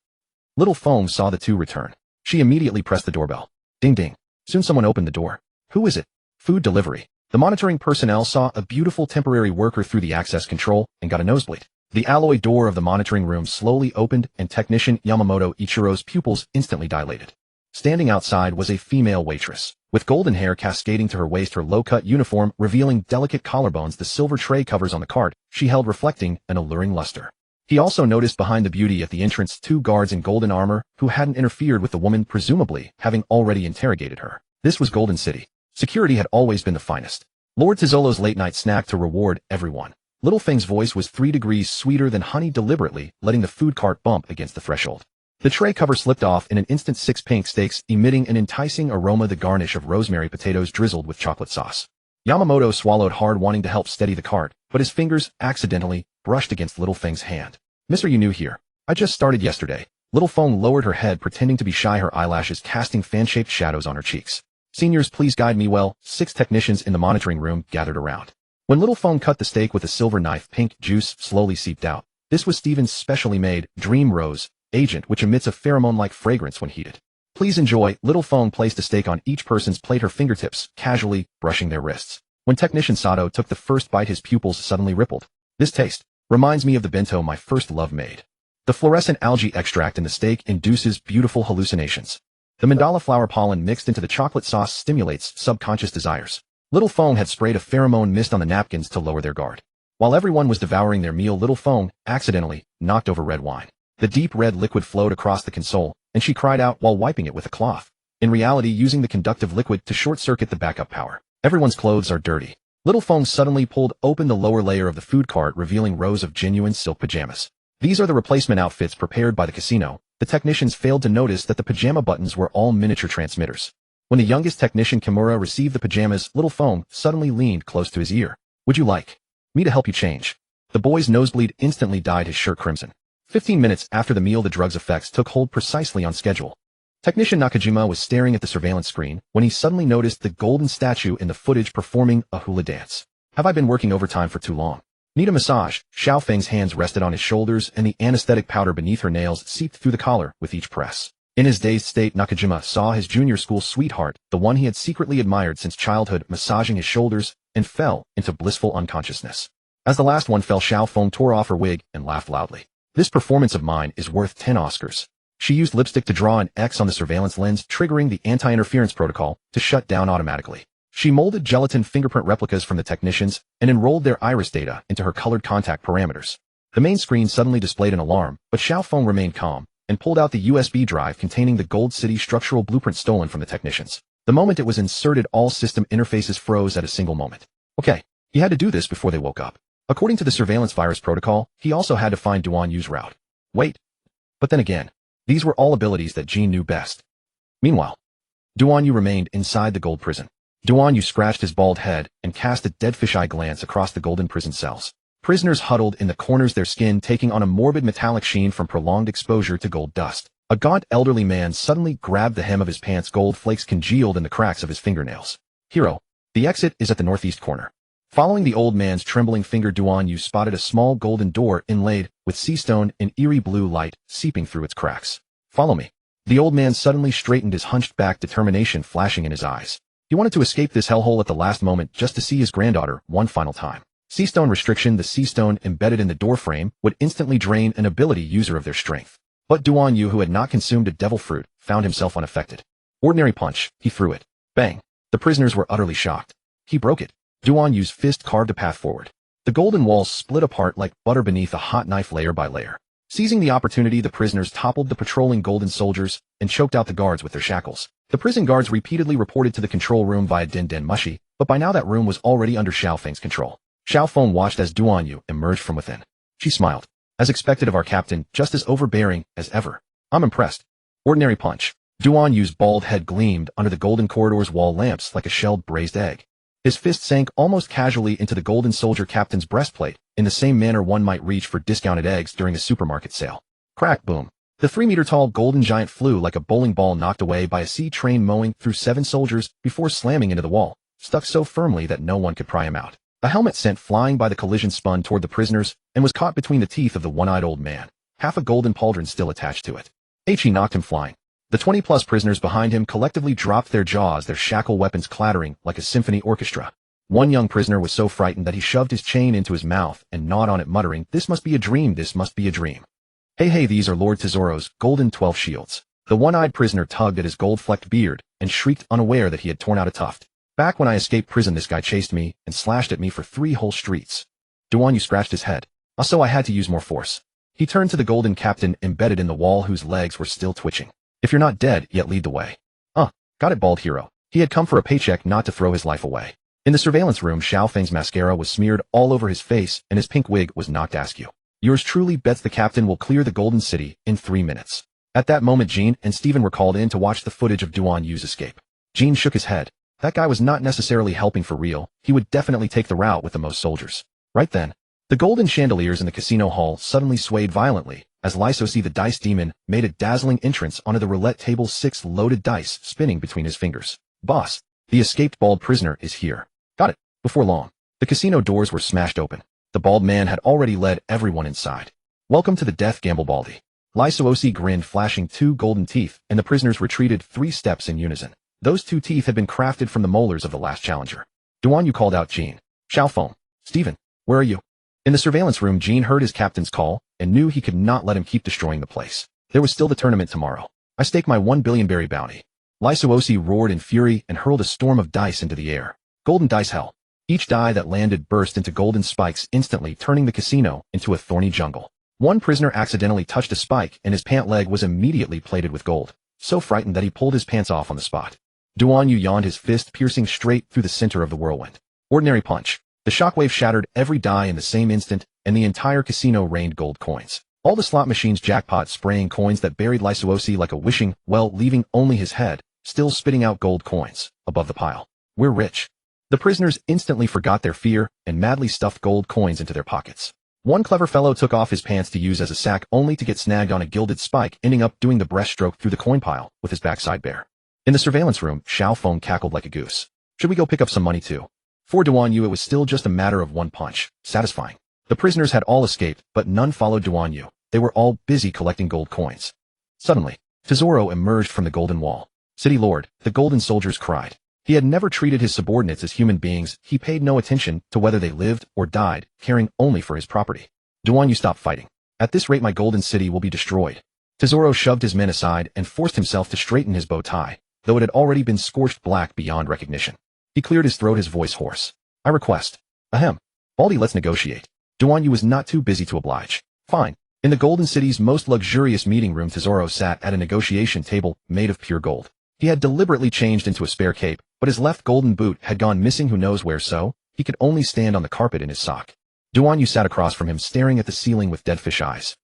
A: Little Feng saw the 2 return. She immediately pressed the doorbell. Ding ding. Soon someone opened the door. Who is it? Food delivery. The monitoring personnel saw a beautiful temporary worker through the access control and got a nosebleed. The alloy door of the monitoring room slowly opened, and technician Yamamoto Ichiro's pupils instantly dilated. Standing outside was a female waitress, with golden hair cascading to her waist, her low-cut uniform revealing delicate collarbones, the silver tray covers on the cart she held reflecting an alluring luster. He also noticed behind the beauty at the entrance 2 guards in golden armor who hadn't interfered with the woman, presumably having already interrogated her. This was Golden City. Security had always been the finest. Lord Tesolo's late-night snack to reward everyone. Little Feng's voice was 3 degrees sweeter than honey, deliberately letting the food cart bump against the threshold. The tray cover slipped off in an instant, 6 pink steaks emitting an enticing aroma, the garnish of rosemary potatoes drizzled with chocolate sauce. Yamamoto swallowed hard, wanting to help steady the cart, but his fingers accidentally brushed against Little Feng's hand. Mister, you new here? I just started yesterday. Little Feng lowered her head, pretending to be shy, her eyelashes casting fan-shaped shadows on her cheeks. Seniors, please guide me well. 6 technicians in the monitoring room gathered around. When Little Feng cut the steak with a silver knife, pink juice slowly seeped out. This was Stephen's specially made Dream Rose agent, which emits a pheromone-like fragrance when heated. Please enjoy. Little Feng placed a steak on each person's plate, her fingertips casually brushing their wrists. When Technician Sato took the first bite, his pupils suddenly rippled. This taste reminds me of the bento my first love made. The fluorescent algae extract in the steak induces beautiful hallucinations. The mandala flower pollen mixed into the chocolate sauce stimulates subconscious desires. Little Fong had sprayed a pheromone mist on the napkins to lower their guard. While everyone was devouring their meal, Little Fong accidentally knocked over red wine. The deep red liquid flowed across the console, and she cried out while wiping it with a cloth. In reality, using the conductive liquid to short-circuit the backup power. Everyone's clothes are dirty. Little Fong suddenly pulled open the lower layer of the food cart, revealing rows of genuine silk pajamas. These are the replacement outfits prepared by the casino. The technicians failed to notice that the pajama buttons were all miniature transmitters. When the youngest technician, Kimura, received the pajamas, Little Fong suddenly leaned close to his ear. Would you like me to help you change? The boy's nosebleed instantly dyed his shirt crimson. 15 minutes after the meal, the drug's effects took hold precisely on schedule. Technician Nakajima was staring at the surveillance screen when he suddenly noticed the golden statue in the footage performing a hula dance. Have I been working overtime for too long? Need a massage? Xiao Feng's hands rested on his shoulders and the anesthetic powder beneath her nails seeped through the collar with each press. In his dazed state, Nakajima saw his junior school sweetheart, the one he had secretly admired since childhood, massaging his shoulders and fell into blissful unconsciousness. As the last one fell, Xiao Feng tore off her wig and laughed loudly. This performance of mine is worth 10 Oscars. She used lipstick to draw an X on the surveillance lens, triggering the anti-interference protocol to shut down automatically. She molded gelatin fingerprint replicas from the technicians and enrolled their iris data into her colored contact parameters. The main screen suddenly displayed an alarm, but Xiao Feng remained calm and pulled out the USB drive containing the Gold City structural blueprint stolen from the technicians. The moment it was inserted, all system interfaces froze at a single moment. Okay, he had to do this before they woke up. According to the surveillance virus protocol, he also had to find Duan Yu's route. Wait. But then again, these were all abilities that Jean knew best. Meanwhile, Duan Yu remained inside the gold prison. Duan Yu scratched his bald head and cast a dead fisheye glance across the golden prison cells. Prisoners huddled in the corners, their skin taking on a morbid metallic sheen from prolonged exposure to gold dust. A gaunt elderly man suddenly grabbed the hem of his pants. Gold flakes congealed in the cracks of his fingernails. Hero, the exit is at the northeast corner. Following the old man's trembling finger, Duan Yu spotted a small golden door inlaid with sea stone and eerie blue light seeping through its cracks. Follow me. The old man suddenly straightened, his hunched back, determination flashing in his eyes. He wanted to escape this hellhole at the last moment just to see his granddaughter one final time. Sea stone restriction. The sea stone embedded in the door frame would instantly drain an ability user of their strength. But Duan Yu, who had not consumed a devil fruit, found himself unaffected. Ordinary punch. He threw it. Bang. The prisoners were utterly shocked. He broke it. Duan Yu's fist carved a path forward. The golden walls split apart like butter beneath a hot knife, layer by layer. Seizing the opportunity, the prisoners toppled the patrolling golden soldiers and choked out the guards with their shackles. The prison guards repeatedly reported to the control room via Den Den Mushi, but by now that room was already under Xiao Feng's control. Xiao Feng watched as Duan Yu emerged from within. She smiled. As expected of our captain, just as overbearing as ever. I'm impressed. Ordinary punch. Duan Yu's bald head gleamed under the golden corridor's wall lamps like a shelled braised egg. His fist sank almost casually into the golden soldier captain's breastplate, in the same manner one might reach for discounted eggs during a supermarket sale. Crack, boom. The 3-meter-tall golden giant flew like a bowling ball knocked away by a sea train mowing through 7 soldiers before slamming into the wall, stuck so firmly that no one could pry him out. A helmet sent flying by the collision spun toward the prisoners and was caught between the teeth of the one-eyed old man, half a golden pauldron still attached to it. He knocked him flying. The 20-plus prisoners behind him collectively dropped their jaws, their shackle weapons clattering like a symphony orchestra. One young prisoner was so frightened that he shoved his chain into his mouth and gnawed on it, muttering, "This must be a dream, this must be a dream." Hey, these are Lord Tesoro's golden 12 shields. The one-eyed prisoner tugged at his gold-flecked beard and shrieked, unaware that he had torn out a tuft. Back when I escaped prison, this guy chased me and slashed at me for 3 whole streets. Duan Yu scratched his head. So I had to use more force. He turned to the golden captain embedded in the wall, whose legs were still twitching. If you're not dead yet, lead the way. Got it, bald hero. He had come for a paycheck, not to throw his life away. In the surveillance room, Xiao Feng's mascara was smeared all over his face and his pink wig was knocked askew. Yours truly bets the captain will clear the Golden City in 3 minutes. At that moment, Jean and Steven were called in to watch the footage of Duan Yu's escape. Jean shook his head. That guy was not necessarily helping for real. He would definitely take the route with the most soldiers. Right then, the golden chandeliers in the casino hall suddenly swayed violently as Lysosi, the dice demon, made a dazzling entrance onto the roulette table's 6 loaded dice spinning between his fingers. Boss, the escaped bald prisoner is here. Got it. Before long, the casino doors were smashed open. The bald man had already led everyone inside. Welcome to the death gamble, Baldy. Lysosi grinned, flashing 2 golden teeth, and the prisoners retreated 3 steps in unison. Those 2 teeth had been crafted from the molars of the last challenger. Duan Yu called out Jean. Xiaofeng. Stephen. Where are you? In the surveillance room, Jean heard his captain's call and knew he could not let him keep destroying the place. There was still the tournament tomorrow. I stake my 1 billion berry bounty. Lai Suosi roared in fury and hurled a storm of dice into the air. Golden dice hell. Each die that landed burst into golden spikes, instantly turning the casino into a thorny jungle. One prisoner accidentally touched a spike and his pant leg was immediately plated with gold, so frightened that he pulled his pants off on the spot. Duan Yu yawned, his fist piercing straight through the center of the whirlwind. Ordinary punch. The shockwave shattered every die in the same instant, and the entire casino rained gold coins. All the slot machines jackpot spraying coins that buried Lai Suosi like a wishing well, leaving only his head, still spitting out gold coins, above the pile. We're rich. The prisoners instantly forgot their fear and madly stuffed gold coins into their pockets. One clever fellow took off his pants to use as a sack only to get snagged on a gilded spike, ending up doing the breaststroke through the coin pile with his backside bare. In the surveillance room, Xiaofeng cackled like a goose. Should we go pick up some money too? For Duan Yu, it was still just a matter of one punch. Satisfying. The prisoners had all escaped, but none followed Duan Yu. They were all busy collecting gold coins. Suddenly, Tesoro emerged from the golden wall. City Lord, the golden soldiers cried. He had never treated his subordinates as human beings. He paid no attention to whether they lived or died, caring only for his property. Duan Yu, stop fighting. At this rate my golden city will be destroyed. Tesoro shoved his men aside and forced himself to straighten his bow tie, though it had already been scorched black beyond recognition. He cleared his throat, his voice hoarse. I request. Ahem. Baldy, let's negotiate. Duan Yu was not too busy to oblige. Fine. In the Golden City's most luxurious meeting room, Tesoro sat at a negotiation table made of pure gold. He had deliberately changed into a spare cape, but his left golden boot had gone missing who knows where, so he could only stand on the carpet in his sock. Duan Yu sat across from him, staring at the ceiling with dead fish eyes.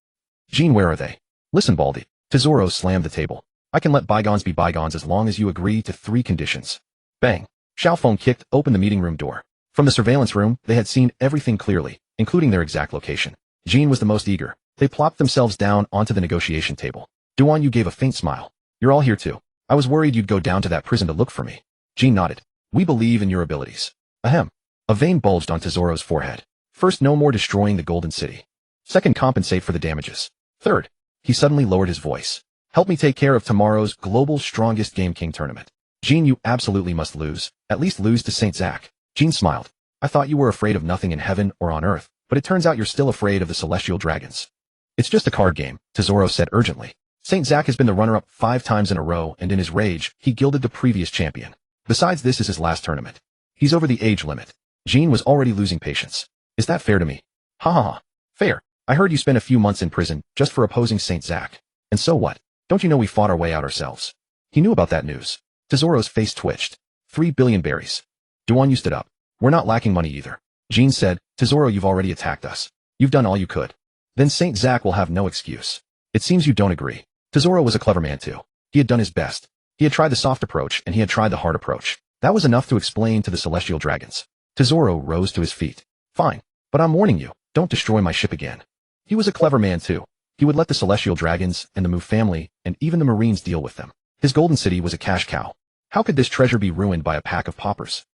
A: Jean, where are they? Listen, Baldy. Tesoro slammed the table. I can let bygones be bygones as long as you agree to 3 conditions. Bang. Xiaofeng kicked open the meeting room door. From the surveillance room, they had seen everything clearly, including their exact location. Jean was the most eager. They plopped themselves down onto the negotiation table. Duan Yu gave a faint smile. You're all here too. I was worried you'd go down to that prison to look for me. Jean nodded. We believe in your abilities. Ahem. A vein bulged on Tesoro's forehead. First, no more destroying the Golden City. Second, compensate for the damages. Third, he suddenly lowered his voice. Help me take care of tomorrow's global strongest Game King tournament. Jean, you absolutely must lose. At least lose to Saint Zac. Jean smiled. I thought you were afraid of nothing in heaven or on earth, but it turns out you're still afraid of the celestial dragons. It's just a card game, Tesoro said urgently. Saint Zac has been the runner-up 5 times in a row, and in his rage, he gilded the previous champion. Besides, this is his last tournament. He's over the age limit. Jean was already losing patience. Is that fair to me? Ha ha ha. Fair. I heard you spent a few months in prison just for opposing Saint Zac. And so what? Don't you know we fought our way out ourselves? He knew about that news. Tesoro's face twitched. 3 billion berries. Duan Yu stood up. We're not lacking money either. Jean said, Tesoro, you've already attacked us. You've done all you could. Then Saint Zac will have no excuse. It seems you don't agree. Tesoro was a clever man too. He had done his best. He had tried the soft approach and he had tried the hard approach. That was enough to explain to the celestial dragons. Tesoro rose to his feet. Fine. But I'm warning you, don't destroy my ship again. He was a clever man too. He would let the celestial dragons and the Mu family and even the Marines deal with them. His golden city was a cash cow. How could this treasure be ruined by a pack of paupers?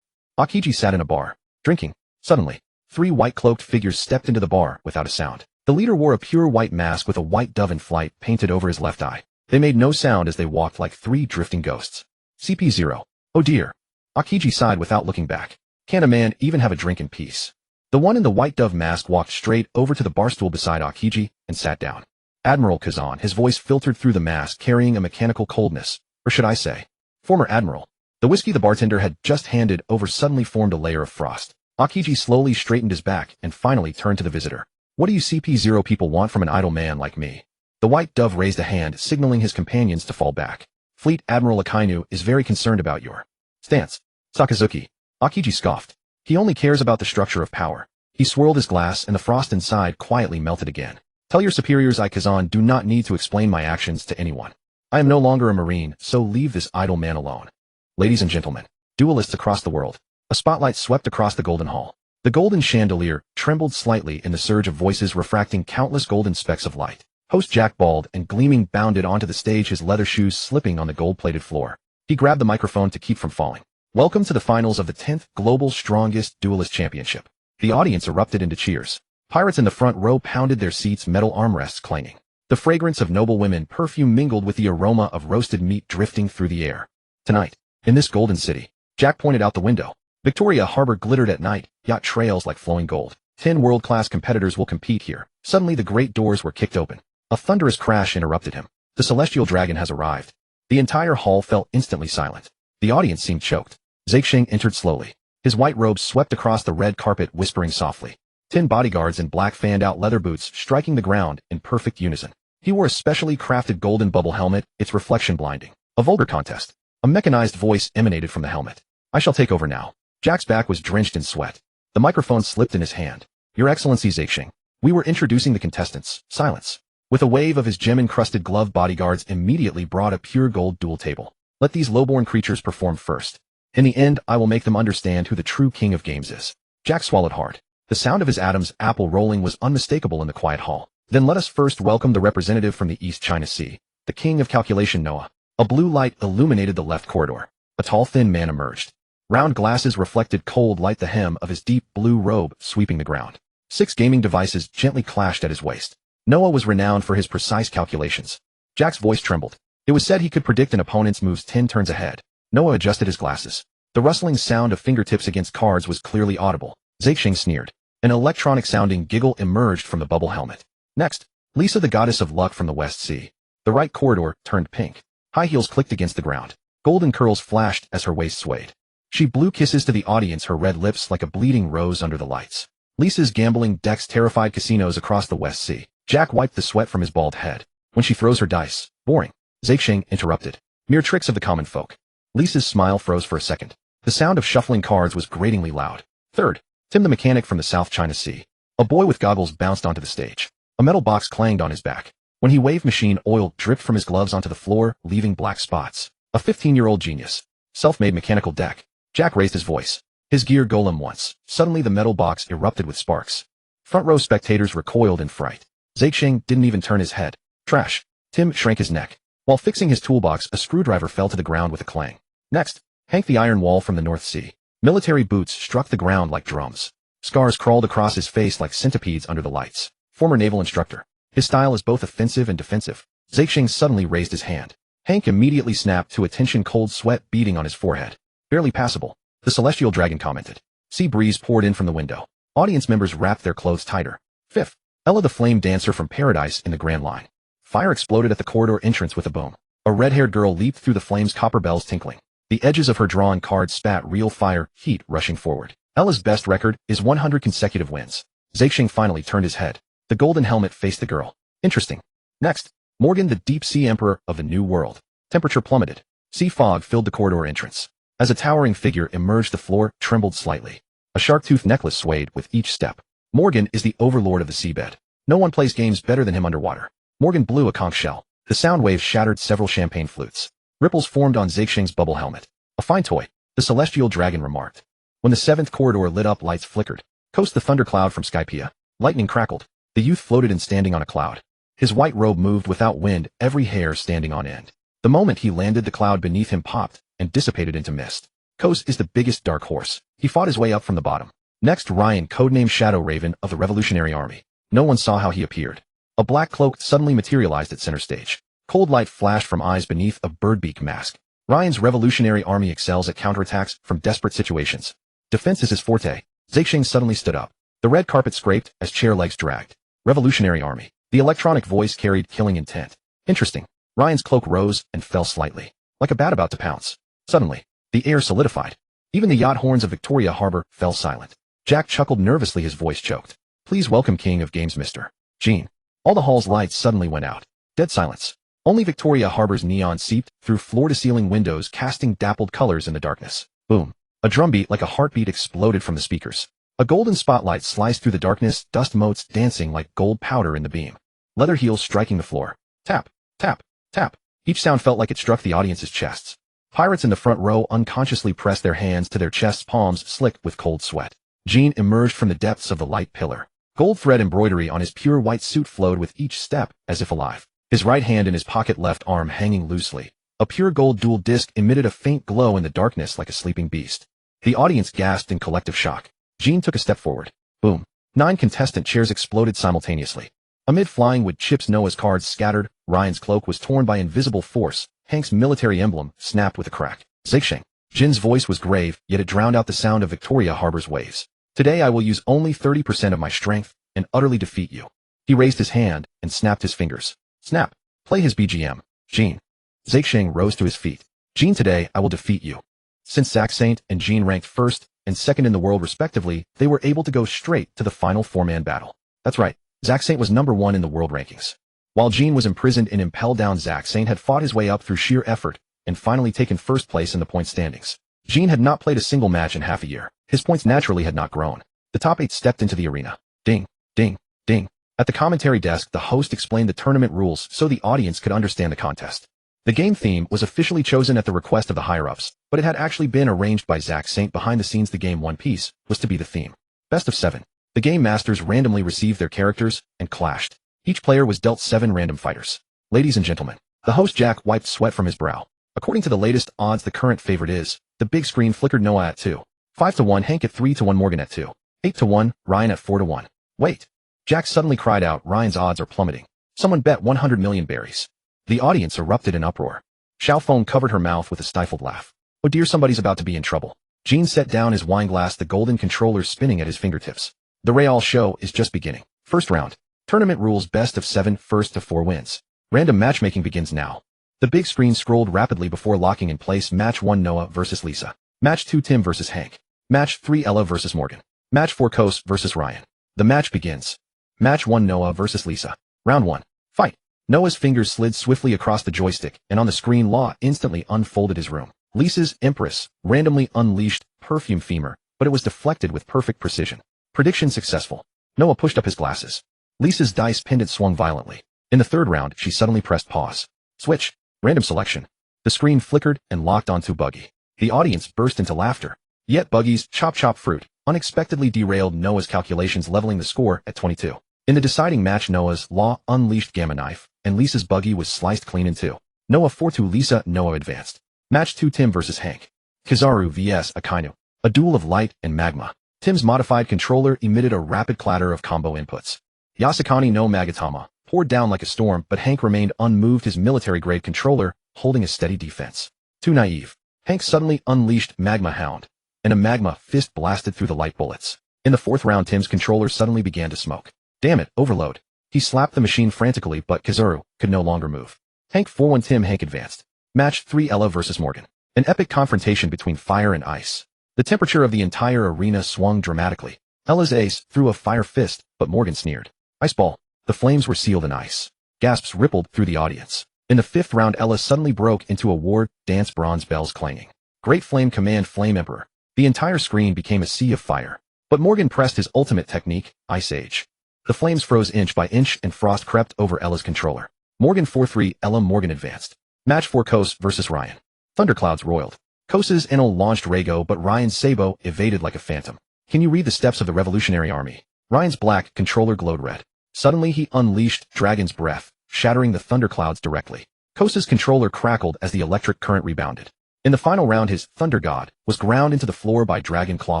A: Akiji sat in a bar, drinking. Suddenly, 3 white-cloaked figures stepped into the bar without a sound. The leader wore a pure white mask with a white dove in flight painted over his left eye. They made no sound as they walked like 3 drifting ghosts. CP0. Oh dear. Akiji sighed without looking back. Can't a man even have a drink in peace? The one in the white dove mask walked straight over to the bar stool beside Akiji and sat down. Admiral Kazan, his voice filtered through the mask, carrying a mechanical coldness. Or should I say, former Admiral. The whiskey the bartender had just handed over suddenly formed a layer of frost. Akiji slowly straightened his back and finally turned to the visitor. What do you CP0 people want from an idle man like me? The white dove raised a hand, signaling his companions to fall back. Fleet Admiral Akainu is very concerned about your stance. Sakazuki. Akiji scoffed. He only cares about the structure of power. He swirled his glass and the frost inside quietly melted again. Tell your superiors I Kazan do not need to explain my actions to anyone. I am no longer a Marine, so leave this idle man alone. Ladies and gentlemen, duelists across the world. A spotlight swept across the golden hall. The golden chandelier trembled slightly in the surge of voices, refracting countless golden specks of light. Host Jack Bald and Gleaming bounded onto the stage, his leather shoes slipping on the gold-plated floor. He grabbed the microphone to keep from falling. Welcome to the finals of the 10th Global Strongest Duelist Championship. The audience erupted into cheers. Pirates in the front row pounded their seats, metal armrests clanging. The fragrance of noble women perfume mingled with the aroma of roasted meat drifting through the air. Tonight, in this golden city, Jack pointed out the window. Victoria Harbor glittered at night, yacht trails like flowing gold. 10 world-class competitors will compete here. Suddenly the great doors were kicked open. A thunderous crash interrupted him. The celestial dragon has arrived. The entire hall fell instantly silent. The audience seemed choked. Zixing entered slowly. His white robes swept across the red carpet, whispering softly. 10 bodyguards in black fanned-out leather boots striking the ground in perfect unison. He wore a specially crafted golden bubble helmet, its reflection blinding. A vulgar contest. A mechanized voice emanated from the helmet. I shall take over now. Jack's back was drenched in sweat. The microphone slipped in his hand. Your Excellency Zixing. We were introducing the contestants. Silence. With a wave of his gem-encrusted glove, bodyguards immediately brought a pure gold duel table. Let these lowborn creatures perform first. In the end, I will make them understand who the true king of games is. Jack swallowed hard. The sound of his Adam's apple rolling was unmistakable in the quiet hall. Then let us first welcome the representative from the East China Sea, the king of calculation, Noah. A blue light illuminated the left corridor. A tall, thin man emerged. Round glasses reflected cold light, the hem of his deep blue robe sweeping the ground. 6 gaming devices gently clashed at his waist. Noah was renowned for his precise calculations. Jack's voice trembled. It was said he could predict an opponent's moves 10 turns ahead. Noah adjusted his glasses. The rustling sound of fingertips against cards was clearly audible. Zixing sneered. An electronic-sounding giggle emerged from the bubble helmet. Next, Lisa, the goddess of luck from the West Sea. The right corridor turned pink. High heels clicked against the ground. Golden curls flashed as her waist swayed. She blew kisses to the audience, her red lips like a bleeding rose under the lights. Lisa's gambling decks terrified casinos across the West Sea. Jack wiped the sweat from his bald head. When she throws her dice. Boring. Zixing interrupted. Mere tricks of the common folk. Lisa's smile froze for a second. The sound of shuffling cards was gratingly loud. Third, Tim the mechanic from the South China Sea. A boy with goggles bounced onto the stage. A metal box clanged on his back. When he waved, machine oil dripped from his gloves onto the floor, leaving black spots. A 15-year-old genius. Self-made mechanical deck. Jack raised his voice. His gear golem once. Suddenly the metal box erupted with sparks. Front row spectators recoiled in fright. Zixing didn't even turn his head. Trash. Tim shrank his neck. While fixing his toolbox, a screwdriver fell to the ground with a clang. Next, Hank the Iron Wall from the North Sea. Military boots struck the ground like drums. Scars crawled across his face like centipedes under the lights. Former naval instructor. His style is both offensive and defensive. Zixing suddenly raised his hand. Hank immediately snapped to attention, cold sweat beading on his forehead. Barely passable. The celestial dragon commented. Sea breeze poured in from the window. Audience members wrapped their clothes tighter. Fifth, Ella the flame dancer from paradise in the grand line. Fire exploded at the corridor entrance with a boom. A red-haired girl leaped through the flames, copper bells tinkling. The edges of her drawn cards spat real fire, heat rushing forward. Ella's best record is 100 consecutive wins. Zixing finally turned his head. The golden helmet faced the girl. Interesting. Next, Morgan, the deep-sea emperor of the New World. Temperature plummeted. Sea fog filled the corridor entrance. As a towering figure emerged, the floor trembled slightly. A shark-tooth necklace swayed with each step. Morgan is the overlord of the seabed. No one plays games better than him underwater. Morgan blew a conch shell. The sound waves shattered several champagne flutes. Ripples formed on Zixing's bubble helmet. A fine toy, the celestial dragon remarked. When the 7th corridor lit up, lights flickered. Coast the thundercloud from Skypea. Lightning crackled. The youth floated in, standing on a cloud. His white robe moved without wind, every hair standing on end. The moment he landed, the cloud beneath him popped and dissipated into mist. Kos is the biggest dark horse. He fought his way up from the bottom. Next, Ryan, codenamed Shadow Raven of the Revolutionary Army. No one saw how he appeared. A black cloak suddenly materialized at center stage. Cold light flashed from eyes beneath a birdbeak mask. Ryan's Revolutionary Army excels at counterattacks from desperate situations. Defense is his forte. Zixing suddenly stood up. The red carpet scraped as chair legs dragged. Revolutionary Army. The electronic voice carried killing intent. Interesting. Ryan's cloak rose and fell slightly, like a bat about to pounce. Suddenly, the air solidified. Even the yacht horns of Victoria Harbor fell silent. Jack chuckled nervously, his voice choked. Please welcome King of Games, Mr. Gene. All the hall's lights suddenly went out. Dead silence. Only Victoria Harbor's neon seeped through floor-to-ceiling windows, casting dappled colors in the darkness. Boom. A drumbeat like a heartbeat exploded from the speakers. A golden spotlight sliced through the darkness, dust motes dancing like gold powder in the beam. Leather heels striking the floor. Tap, tap, tap. Each sound felt like it struck the audience's chests. Pirates in the front row unconsciously pressed their hands to their chests, palms slick with cold sweat. Gene emerged from the depths of the light pillar. Gold thread embroidery on his pure white suit flowed with each step, as if alive. His right hand in his pocket, left arm hanging loosely. A pure gold dual disc emitted a faint glow in the darkness like a sleeping beast. The audience gasped in collective shock. Gene took a step forward. Boom. 9 contestant chairs exploded simultaneously. Amid flying wood chips, Noah's cards scattered. Ryan's cloak was torn by invisible force. Hank's military emblem snapped with a crack. Zixing. Jin's voice was grave, yet it drowned out the sound of Victoria Harbor's waves. Today I will use only 30% of my strength and utterly defeat you. He raised his hand and snapped his fingers. Snap. Play his BGM. Jin. Zhaosheng rose to his feet. Jin, today I will defeat you. Since Zack Saint and Jin ranked first and second in the world respectively, they were able to go straight to the final four-man battle. That's right, Zack Saint was number 1 in the world rankings. While Jin was imprisoned in Impel Down, Zack Saint had fought his way up through sheer effort and finally taken first place in the point standings. Jin had not played a single match in half a year. His points naturally had not grown. The top 8 stepped into the arena. Ding, ding, ding. At the commentary desk, the host explained the tournament rules so the audience could understand the contest. The game theme was officially chosen at the request of the higher-ups, but it had actually been arranged by Zack Saint behind the scenes. The game One Piece was to be the theme. Best of 7. The game masters randomly received their characters and clashed. Each player was dealt 7 random fighters. Ladies and gentlemen, the host Jack wiped sweat from his brow. According to the latest odds, the current favorite is, the big screen flickered, Noah at 2. 5-1, Hank at 3-1, Morgan at 2. 8-1, Ryan at 4-1. Wait. Jack suddenly cried out, Ryan's odds are plummeting. Someone bet 100 million berries. The audience erupted in uproar. Xiaofeng covered her mouth with a stifled laugh. Oh dear, somebody's about to be in trouble. Jin set down his wineglass, the golden controller spinning at his fingertips. The Real show is just beginning. First round. Tournament rules: best of 7, first to 4 wins. Random matchmaking begins now. The big screen scrolled rapidly before locking in place. Match 1, Noah versus Lisa. Match 2, Tim versus Hank. Match 3, Ella versus Morgan. Match 4, Kos versus Ryan. The match begins. Match 1, Noah versus Lisa. Round 1. Fight. Noah's fingers slid swiftly across the joystick, and on the screen Law instantly unfolded his room. Lisa's Empress randomly unleashed perfume femur, but it was deflected with perfect precision. Prediction successful. Noah pushed up his glasses. Lisa's dice pendant swung violently. In the third round, she suddenly pressed pause. Switch. Random selection. The screen flickered and locked onto Buggy. The audience burst into laughter. Yet Buggy's Chop Chop Fruit unexpectedly derailed Noah's calculations, leveling the score at 22. In the deciding match, Noah's Law unleashed Gamma Knife, and Lisa's Buggy was sliced clean in 2. Noah 4-2, Lisa. Noah advanced. Match 2, Tim versus Hank. Kizaru vs Akainu. A duel of light and magma. Tim's modified controller emitted a rapid clatter of combo inputs. Yasukani no Magatama poured down like a storm, but Hank remained unmoved, his military-grade controller holding a steady defense. Too naive. Hank suddenly unleashed Magma Hound, and a magma fist blasted through the light bullets. In the fourth round, Tim's controller suddenly began to smoke. Damn it, overload. He slapped the machine frantically, but Kizaru could no longer move. Hank 4-1, Tim. Hank advanced. Match 3, Ella versus Morgan. An epic confrontation between fire and ice. The temperature of the entire arena swung dramatically. Ella's ace threw a fire fist, but Morgan sneered. Ice ball. The flames were sealed in ice. Gasps rippled through the audience. In the fifth round, Ella suddenly broke into a war dance, bronze bells clanging. Great Flame Command, Flame Emperor. The entire screen became a sea of fire. But Morgan pressed his ultimate technique, Ice Age. The flames froze inch by inch and frost crept over Ella's controller. Morgan 4-3, Ella. Morgan advanced. Match 4, Kos versus Ryan. Thunderclouds roiled. Kos's Enel launched Rago, but Ryan's Sabo evaded like a phantom. Can you read the steps of the Revolutionary Army? Ryan's black controller glowed red. Suddenly he unleashed Dragon's Breath, shattering the thunderclouds directly. Kos's controller crackled as the electric current rebounded. In the final round, his Thunder God was ground into the floor by Dragon Claw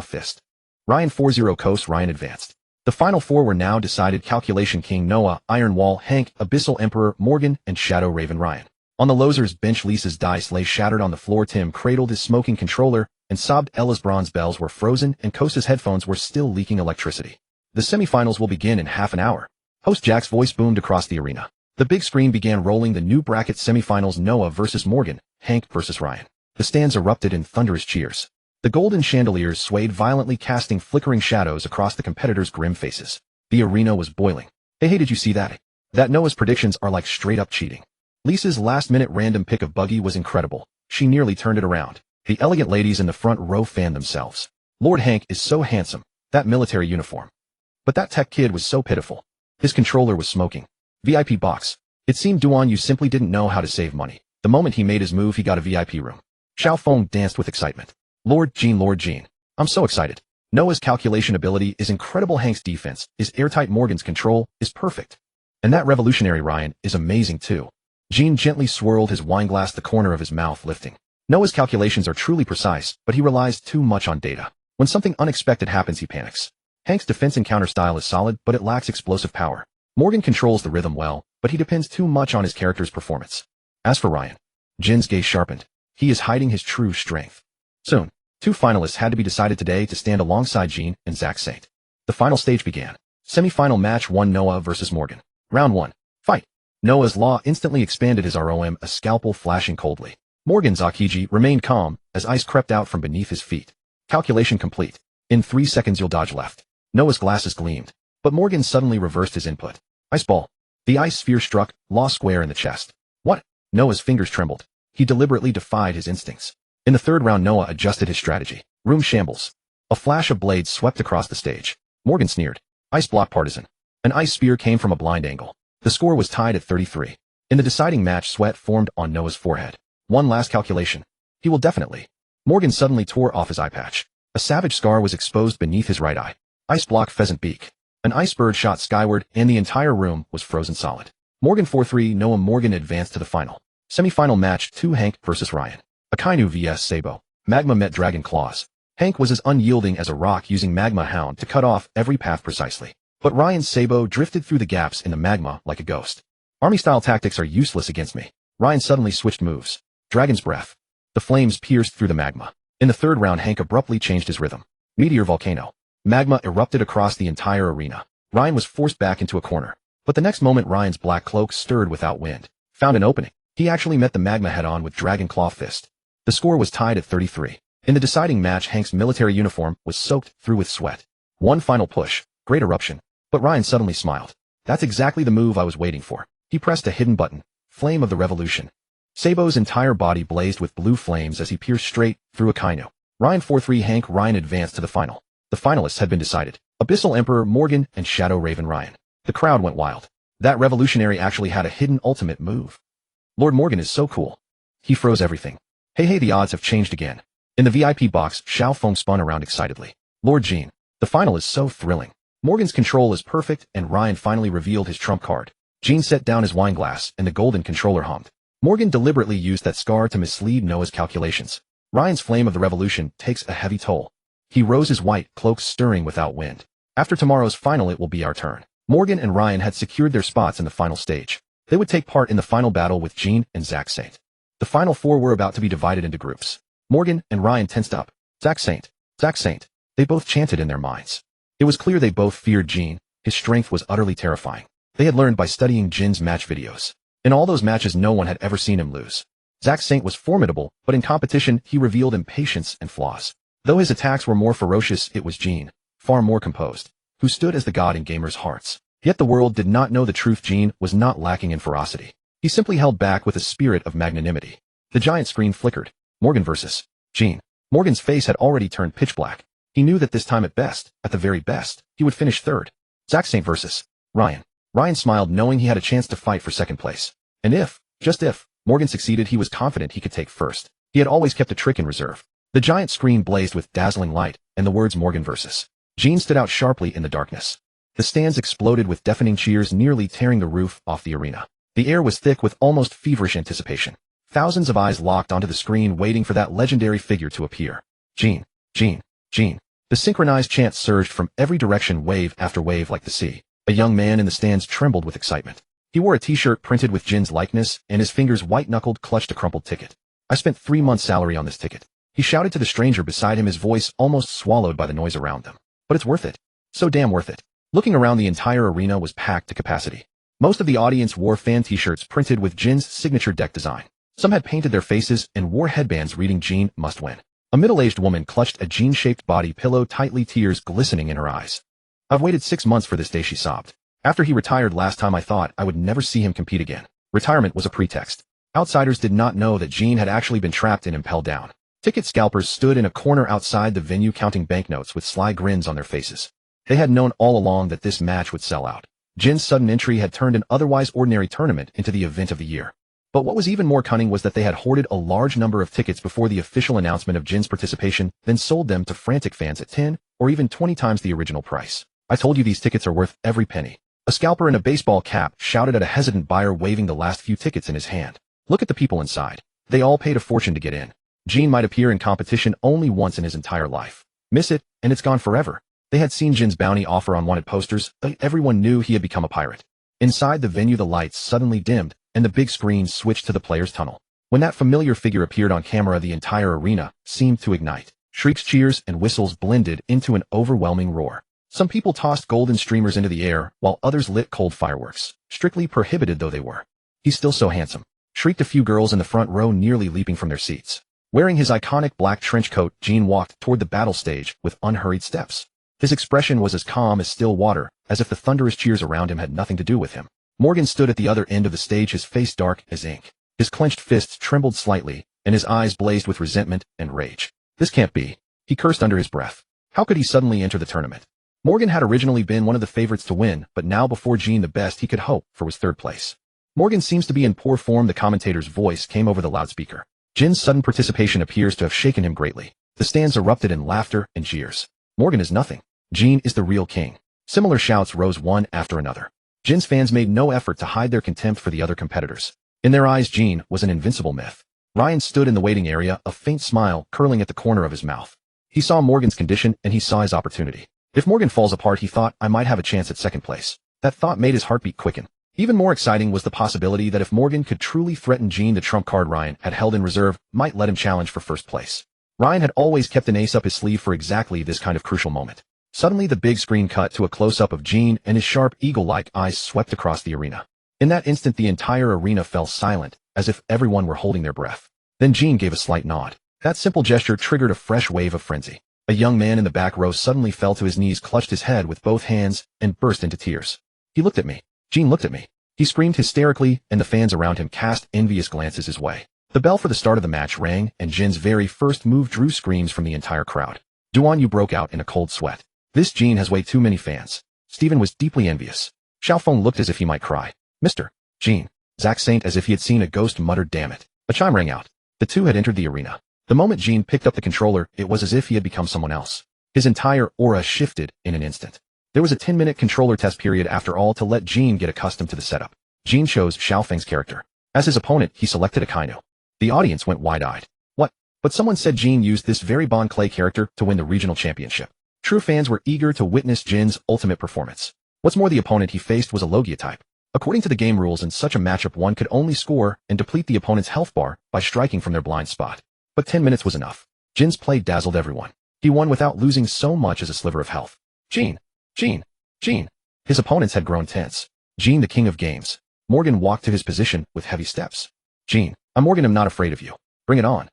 A: Fist. Ryan 4-0, Kos. Ryan advanced. The final four were now decided: Calculation King Noah, Iron Wall Hank, Abyssal Emperor Morgan, and Shadow Raven Ryan. On the losers' bench, Lisa's dice lay shattered on the floor. Tim cradled his smoking controller and sobbed. Ella's bronze bells were frozen, and Kos's headphones were still leaking electricity. The semifinals will begin in half an hour. Host Jack's voice boomed across the arena. The big screen began rolling the new bracket semifinals: Noah versus Morgan, Hank versus Ryan. The stands erupted in thunderous cheers. The golden chandeliers swayed violently, casting flickering shadows across the competitors' grim faces. The arena was boiling. Hey, did you see that? That Noah's predictions are like straight-up cheating. Lisa's last-minute random pick of Buggy was incredible. She nearly turned it around. The elegant ladies in the front row fanned themselves. Lord Hank is so handsome. That military uniform. But that tech kid was so pitiful. His controller was smoking. VIP box. It seemed Duan Yu simply didn't know how to save money. The moment he made his move, he got a VIP room. Xiaofeng danced with excitement. Lord Jean. I'm so excited. Noah's calculation ability is incredible. Hank's defense is airtight. Morgan's control is perfect. And that revolutionary Ryan is amazing too. Jean gently swirled his wineglass, the corner of his mouth lifting. Noah's calculations are truly precise, but he relies too much on data. When something unexpected happens, he panics. Hank's defense and counter style is solid, but it lacks explosive power. Morgan controls the rhythm well, but he depends too much on his character's performance. As for Ryan, Jin's gaze sharpened. He is hiding his true strength. Soon, two finalists had to be decided today to stand alongside Jean and Zach Saint. The final stage began. Semi-final match 1, Noah versus Morgan. Round 1. Fight. Noah's Law instantly expanded his ROM, a scalpel flashing coldly. Morgan's Akiji remained calm as ice crept out from beneath his feet. Calculation complete. In 3 seconds you'll dodge left. Noah's glasses gleamed. But Morgan suddenly reversed his input. Ice ball. The ice sphere struck, Law square in the chest. What? Noah's fingers trembled. He deliberately defied his instincts. In the third round Noah adjusted his strategy. Room shambles. A flash of blades swept across the stage. Morgan sneered. Ice block partisan. An ice spear came from a blind angle. The score was tied at 33. In the deciding match, sweat formed on Noah's forehead. One last calculation. He will definitely. Morgan suddenly tore off his eye patch. A savage scar was exposed beneath his right eye. Ice block pheasant beak. An ice bird shot skyward, and the entire room was frozen solid. Morgan 4-3. Noah. Morgan advanced to the final. Semi-final match 2, Hank versus Ryan. Akainu vs Sabo. Magma met Dragon Claws. Hank was as unyielding as a rock, using Magma Hound to cut off every path precisely. But Ryan's Sabo drifted through the gaps in the magma like a ghost. Army-style tactics are useless against me. Ryan suddenly switched moves. Dragon's Breath. The flames pierced through the magma. In the third round, Hank abruptly changed his rhythm. Meteor Volcano. Magma erupted across the entire arena. Ryan was forced back into a corner. But the next moment, Ryan's black cloak stirred without wind. Found an opening. He actually met the magma head-on with Dragon Claw Fist. The score was tied at 33. In the deciding match, Hank's military uniform was soaked through with sweat. One final push. Great eruption. But Ryan suddenly smiled. That's exactly the move I was waiting for. He pressed a hidden button. Flame of the Revolution. Sabo's entire body blazed with blue flames as he pierced straight through Akainu. Ryan 4-3. Hank. Ryan advanced to the final. The finalists had been decided. Abyssal Emperor Morgan and Shadow Raven Ryan. The crowd went wild. That revolutionary actually had a hidden ultimate move. Lord Morgan is so cool. He froze everything. Hey, the odds have changed again. In the VIP box, Xiao Feng spun around excitedly. Lord Jean. The final is so thrilling. Morgan's control is perfect, and Ryan finally revealed his trump card. Jean set down his wine glass, and the golden controller hummed. Morgan deliberately used that scar to mislead Noah's calculations. Ryan's Flame of the Revolution takes a heavy toll. He rose his white cloak, stirring without wind. After tomorrow's final, it will be our turn. Morgan and Ryan had secured their spots in the final stage. They would take part in the final battle with Jean and Zach Saint. The final four were about to be divided into groups. Morgan and Ryan tensed up. Zach Saint. They both chanted in their minds. It was clear they both feared Jean. His strength was utterly terrifying. They had learned by studying Jin's match videos. In all those matches, no one had ever seen him lose. Zach Saint was formidable, but in competition, he revealed impatience and flaws. Though his attacks were more ferocious, it was Jean, far more composed, who stood as the god in gamers' hearts. Yet the world did not know the truth. Jean was not lacking in ferocity. He simply held back with a spirit of magnanimity. The giant screen flickered. Morgan versus Jean. Morgan's face had already turned pitch black. He knew that this time at the very best, he would finish third. Zach Saint versus Ryan. Ryan smiled, knowing he had a chance to fight for second place. And just if, Morgan succeeded, he was confident he could take first. He had always kept a trick in reserve. The giant screen blazed with dazzling light, and the words Morgan versus Jean stood out sharply in the darkness. The stands exploded with deafening cheers, nearly tearing the roof off the arena. The air was thick with almost feverish anticipation. Thousands of eyes locked onto the screen, waiting for that legendary figure to appear. Jean. The synchronized chant surged from every direction, wave after wave like the sea. A young man in the stands trembled with excitement. He wore a t-shirt printed with Jin's likeness, and his fingers white-knuckled clutched a crumpled ticket. I spent 3 months' salary on this ticket. He shouted to the stranger beside him, his voice almost swallowed by the noise around them. But it's worth it. So damn worth it. Looking around, the entire arena was packed to capacity. Most of the audience wore fan t-shirts printed with Jin's signature deck design. Some had painted their faces and wore headbands reading Jean must win. A middle-aged woman clutched a Jean-shaped body pillow tightly, tears glistening in her eyes. I've waited 6 months for this day, she sobbed. After he retired last time, I thought I would never see him compete again. Retirement was a pretext. Outsiders did not know that Jean had actually been trapped in Impel Down. Ticket scalpers stood in a corner outside the venue, counting banknotes with sly grins on their faces. They had known all along that this match would sell out. Jin's sudden entry had turned an otherwise ordinary tournament into the event of the year. But what was even more cunning was that they had hoarded a large number of tickets before the official announcement of Jin's participation, then sold them to frantic fans at 10 or even 20 times the original price. I told you these tickets are worth every penny. A scalper in a baseball cap shouted at a hesitant buyer waving the last few tickets in his hand. Look at the people inside. They all paid a fortune to get in. Jean might appear in competition only once in his entire life. Miss it, and it's gone forever. They had seen Jin's bounty offer on wanted posters, but everyone knew he had become a pirate. Inside the venue, the lights suddenly dimmed, and the big screen switched to the players' tunnel. When that familiar figure appeared on camera, the entire arena seemed to ignite. Shrieks, cheers, and whistles blended into an overwhelming roar. Some people tossed golden streamers into the air, while others lit cold fireworks, strictly prohibited though they were. "He's still so handsome," shrieked a few girls in the front row, nearly leaping from their seats. Wearing his iconic black trench coat, Gene walked toward the battle stage with unhurried steps. His expression was as calm as still water, as if the thunderous cheers around him had nothing to do with him. Morgan stood at the other end of the stage, his face dark as ink. His clenched fists trembled slightly, and his eyes blazed with resentment and rage. "This can't be," he cursed under his breath. How could he suddenly enter the tournament? Morgan had originally been one of the favorites to win, but now before Gene the best he could hope for was third place. "Morgan seems to be in poor form," the commentator's voice came over the loudspeaker. Jin's sudden participation appears to have shaken him greatly. The stands erupted in laughter and jeers. "Morgan is nothing. Gene is the real king." Similar shouts rose one after another. Jin's fans made no effort to hide their contempt for the other competitors. In their eyes, Gene was an invincible myth. Ryan stood in the waiting area, a faint smile curling at the corner of his mouth. He saw Morgan's condition, and he saw his opportunity. If Morgan falls apart, he thought, I might have a chance at second place. That thought made his heartbeat quicken. Even more exciting was the possibility that if Morgan could truly threaten Gene, the trump card Ryan had held in reserve might let him challenge for first place. Ryan had always kept an ace up his sleeve for exactly this kind of crucial moment. Suddenly the big screen cut to a close-up of Gene, and his sharp, eagle-like eyes swept across the arena. In that instant the entire arena fell silent, as if everyone were holding their breath. Then Gene gave a slight nod. That simple gesture triggered a fresh wave of frenzy. A young man in the back row suddenly fell to his knees, clutched his head with both hands, and burst into tears. "He looked at me. Gene looked at me." He screamed hysterically, and the fans around him cast envious glances his way. The bell for the start of the match rang, and Jin's very first move drew screams from the entire crowd. Duan Yu broke out in a cold sweat. "This Gene has way too many fans." Stephen was deeply envious. Xiaofeng looked as if he might cry. "Mr. Gene." Zack Saint, as if he had seen a ghost, muttered, "Damn it." A chime rang out. The two had entered the arena. The moment Gene picked up the controller, it was as if he had become someone else. His entire aura shifted in an instant. There was a 10-minute controller test period after all to let Gene get accustomed to the setup. Gene chose Xiaofeng's character. As his opponent, he selected Akainu. The audience went wide-eyed. What? But someone said Gene used this very Bon Clay character to win the regional championship. True fans were eager to witness Jin's ultimate performance. What's more, the opponent he faced was a Logia type. According to the game rules, in such a matchup one could only score and deplete the opponent's health bar by striking from their blind spot. But 10 minutes was enough. Jin's play dazzled everyone. He won without losing so much as a sliver of health. Gene. Gene. Gene. His opponents had grown tense. Gene, the king of games. Morgan walked to his position with heavy steps. "Gene, I'm Morgan, I'm not afraid of you. Bring it on."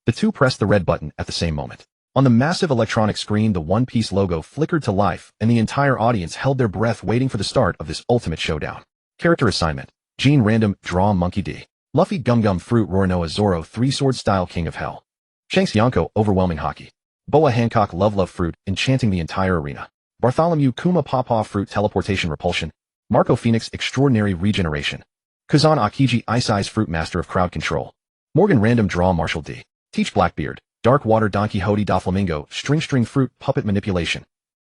A: The two pressed the red button at the same moment. On the massive electronic screen, the One Piece logo flickered to life, and the entire audience held their breath waiting for the start of this ultimate showdown. Character assignment. Gene random, draw Monkey D. Luffy Gum Gum Fruit Roronoa Zoro 3-sword style King of Hell. Shanks Yonko overwhelming Hockey. Boa Hancock Love Love Fruit enchanting the entire arena. Bartholomew Kuma Pawpaw Fruit Teleportation Repulsion. Marco Phoenix Extraordinary Regeneration. Kazan Akiji Ice Eyes Fruit Master of Crowd Control. Morgan Random Draw Marshall D. Teach Blackbeard. Dark Water Don Quixote Doflamingo String Fruit Puppet Manipulation.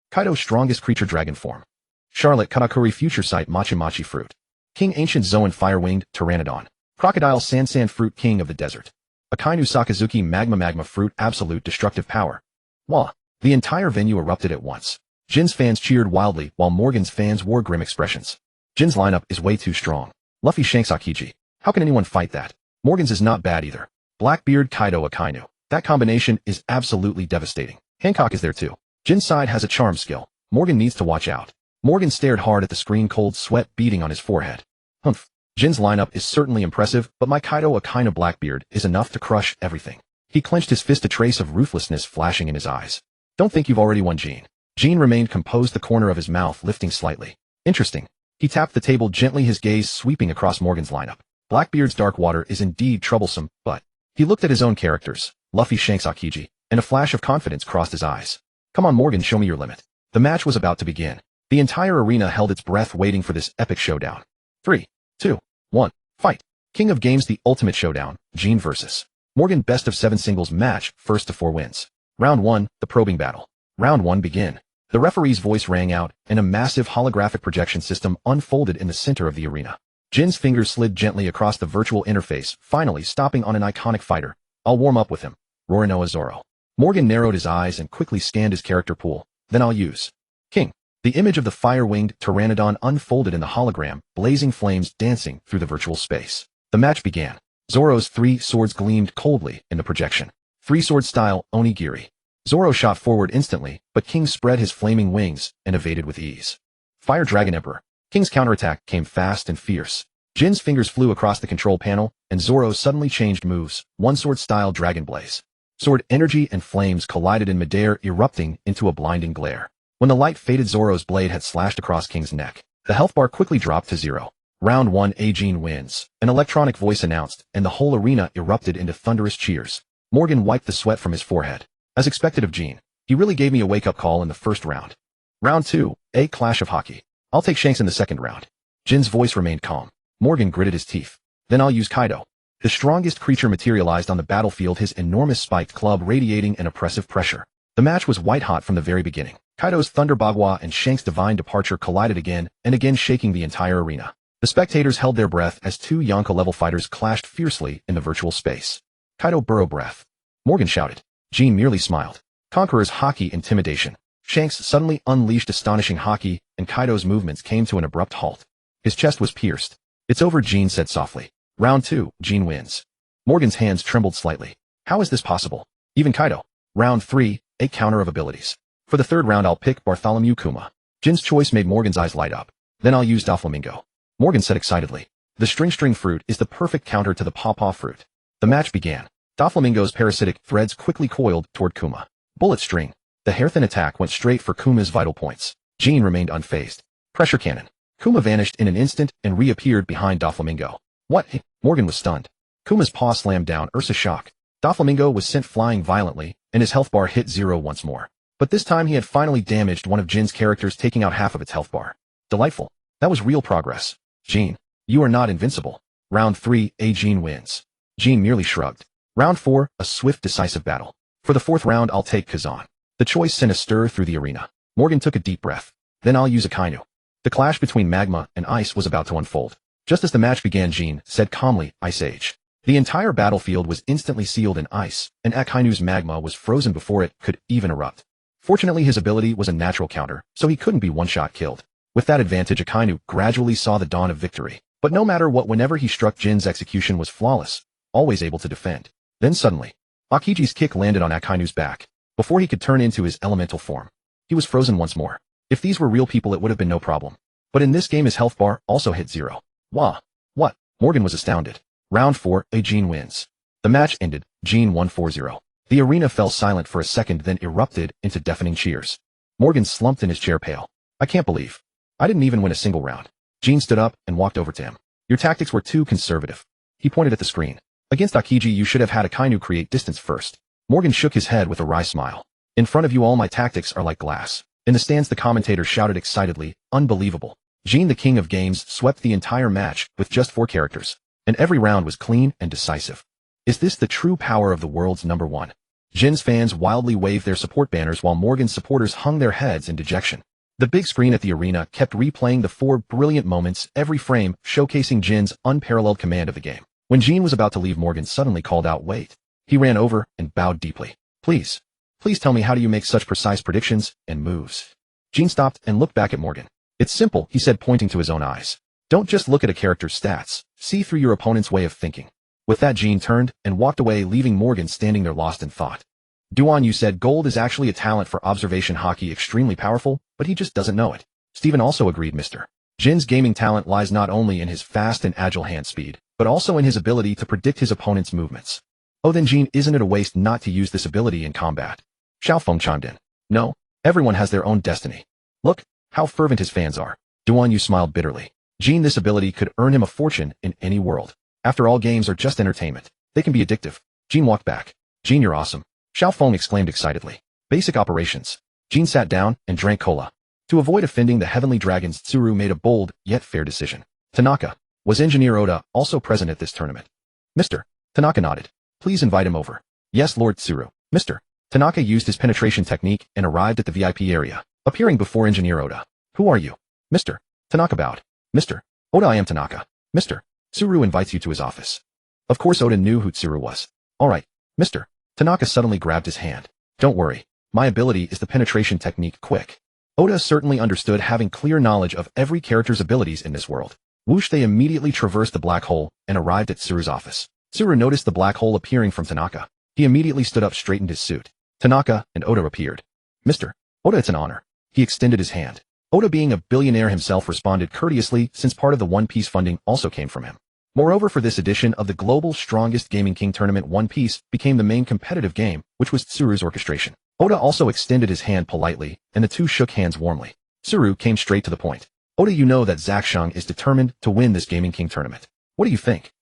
A: Kaido Strongest Creature Dragon Form. Charlotte Katakuri Future Sight Machi Machi Fruit. King Ancient Zoan Fire-Winged Pteranodon. Crocodile Sand Fruit King of the Desert. Akainu Sakazuki Magma Fruit Absolute Destructive Power. Wah! The entire venue erupted at once. Jin's fans cheered wildly, while Morgan's fans wore grim expressions. Jin's lineup is way too strong. Luffy Shanks Akiji. How can anyone fight that? Morgan's is not bad either. Blackbeard Kaido Akainu. That combination is absolutely devastating. Hancock is there too. Jin's side has a charm skill. Morgan needs to watch out. Morgan stared hard at the screen, cold sweat beading on his forehead. Humph. Jin's lineup is certainly impressive, but my Kaido Akainu Blackbeard is enough to crush everything. He clenched his fist, a trace of ruthlessness flashing in his eyes. Don't think you've already won, Gene. Gene remained composed, the corner of his mouth lifting slightly. Interesting. He tapped the table gently, his gaze sweeping across Morgan's lineup. Blackbeard's Dark Water is indeed troublesome, but... He looked at his own characters, Luffy Shanks Akiji, and a flash of confidence crossed his eyes. Come on, Morgan, show me your limit. The match was about to begin. The entire arena held its breath waiting for this epic showdown. 3, 2, 1, fight. King of Games, the ultimate showdown, Gene vs. Morgan, best of 7 singles match, first to 4 wins. Round 1, the probing battle. Round 1 begin. The referee's voice rang out, and a massive holographic projection system unfolded in the center of the arena. Jin's fingers slid gently across the virtual interface, finally stopping on an iconic fighter. I'll warm up with him. Roronoa Zoro. Morgan narrowed his eyes and quickly scanned his character pool. Then I'll use King. The image of the fire-winged Pteranodon unfolded in the hologram, blazing flames dancing through the virtual space. The match began. Zoro's three swords gleamed coldly in the projection. Three-sword style onigiri. Zoro shot forward instantly, but King spread his flaming wings and evaded with ease. Fire Dragon Emperor. King's counterattack came fast and fierce. Jin's fingers flew across the control panel, and Zoro suddenly changed moves, one-sword style Dragon Blaze. Sword energy and flames collided in midair, erupting into a blinding glare. When the light faded, Zoro's blade had slashed across King's neck. The health bar quickly dropped to 0. Round 1, Jin wins. An electronic voice announced, and the whole arena erupted into thunderous cheers. Morgan wiped the sweat from his forehead. As expected of Jin, he really gave me a wake-up call in the first round. Round 2, a clash of hockey. I'll take Shanks in the second round. Jin's voice remained calm. Morgan gritted his teeth. Then I'll use Kaido. The strongest creature materialized on the battlefield, his enormous spiked club radiating an oppressive pressure. The match was white-hot from the very beginning. Kaido's Thunder Bagua and Shanks' Divine Departure collided again and again, shaking the entire arena. The spectators held their breath as two Yonko-level fighters clashed fiercely in the virtual space. Kaido burrow breath. Morgan shouted. Jin merely smiled. Conqueror's hockey intimidation. Shanks suddenly unleashed astonishing hockey, and Kaido's movements came to an abrupt halt. His chest was pierced. It's over, Jin said softly. Round 2, Jin wins. Morgan's hands trembled slightly. How is this possible? Even Kaido. Round 3, a counter of abilities. For the third round I'll pick Bartholomew Kuma. Jin's choice made Morgan's eyes light up. Then I'll use Doflamingo. Morgan said excitedly. The string fruit is the perfect counter to the pawpaw fruit. The match began. Doflamingo's parasitic threads quickly coiled toward Kuma. Bullet string. The hair-thin attack went straight for Kuma's vital points. Jin remained unfazed. Pressure cannon. Kuma vanished in an instant and reappeared behind Doflamingo. What? Morgan was stunned. Kuma's paw slammed down Ursa's shock. Doflamingo was sent flying violently, and his health bar hit 0 once more. But this time he had finally damaged one of Jin's characters, taking out half of its health bar. Delightful. That was real progress. Jin, you are not invincible. Round 3, Jin wins. Jin merely shrugged. Round 4, a swift, decisive battle. For the fourth round I'll take Kazan. The choice sent a stir through the arena. Morgan took a deep breath. Then I'll use Akainu. The clash between magma and ice was about to unfold. Just as the match began, Jin said calmly, Ice Age. The entire battlefield was instantly sealed in ice, and Akainu's magma was frozen before it could even erupt. Fortunately, his ability was a natural counter, so he couldn't be one-shot killed. With that advantage, Akainu gradually saw the dawn of victory. But no matter what, whenever he struck, Jin's execution was flawless, always able to defend. Then suddenly, Akiji's kick landed on Akainu's back. Before he could turn into his elemental form, he was frozen once more. If these were real people, it would have been no problem. But in this game, his health bar also hit 0. Wah! What? Morgan was astounded. Round 4, Jin wins. The match ended. Jin won 4-0. The arena fell silent for a second, then erupted into deafening cheers. Morgan slumped in his chair, pale. I can't believe. I didn't even win a single round. Jin stood up and walked over to him. Your tactics were too conservative. He pointed at the screen. Against Akiji, you should have had Akainu create distance first. Morgan shook his head with a wry smile. In front of you, all my tactics are like glass. In the stands, the commentator shouted excitedly, unbelievable. Jin, the king of games, swept the entire match with just 4 characters. And every round was clean and decisive. Is this the true power of the world's number one? Jin's fans wildly waved their support banners while Morgan's supporters hung their heads in dejection. The big screen at the arena kept replaying the 4 brilliant moments, every frame showcasing Jin's unparalleled command of the game. When Jin was about to leave, Morgan suddenly called out, wait. He ran over and bowed deeply. Please tell me, how do you make such precise predictions and moves? Jin stopped and looked back at Morgan. It's simple, he said, pointing to his own eyes. Don't just look at a character's stats. See through your opponent's way of thinking. With that, Jin turned and walked away, leaving Morgan standing there lost in thought. Duan, you said Gold is actually a talent for observation hockey, extremely powerful, but he just doesn't know it. Steven also agreed, Mr. Jin's gaming talent lies not only in his fast and agile hand speed, but also in his ability to predict his opponent's movements. Oh, then Jin, isn't it a waste not to use this ability in combat? Xiaofeng chimed in. No, everyone has their own destiny. Look how fervent his fans are. Duan Yu smiled bitterly. Jin, this ability could earn him a fortune in any world. After all, games are just entertainment. They can be addictive. Jin walked back. Jin, you're awesome. Xiaofeng exclaimed excitedly. Basic operations. Jin sat down and drank cola. To avoid offending the heavenly dragons, Tsuru made a bold yet fair decision. Tanaka. Was Engineer Oda also present at this tournament? Mr. Tanaka nodded. Please invite him over. Yes, Lord Tsuru. Mr. Tanaka used his penetration technique and arrived at the VIP area, appearing before Engineer Oda. Who are you? Mr. Tanaka bowed. Mr. Oda, I am Tanaka. Mr. Tsuru invites you to his office. Of course, Oda knew who Tsuru was. All right, Mr. Tanaka suddenly grabbed his hand. Don't worry. My ability is the penetration technique. Quick. Oda certainly understood, having clear knowledge of every character's abilities in this world. Whoosh, they immediately traversed the black hole and arrived at Tsuru's office. Tsuru noticed the black hole appearing from Tanaka. He immediately stood up, straightened his suit. Tanaka and Oda appeared. Mr. Oda, it's an honor. He extended his hand. Oda, being a billionaire himself, responded courteously since part of the One Piece funding also came from him. Moreover, for this edition of the global strongest gaming king tournament, One Piece became the main competitive game, which was Tsuru's orchestration. Oda also extended his hand politely, and the two shook hands warmly. Tsuru came straight to the point. Oda, you know that Zackshung is determined to win this gaming king tournament. What do you think?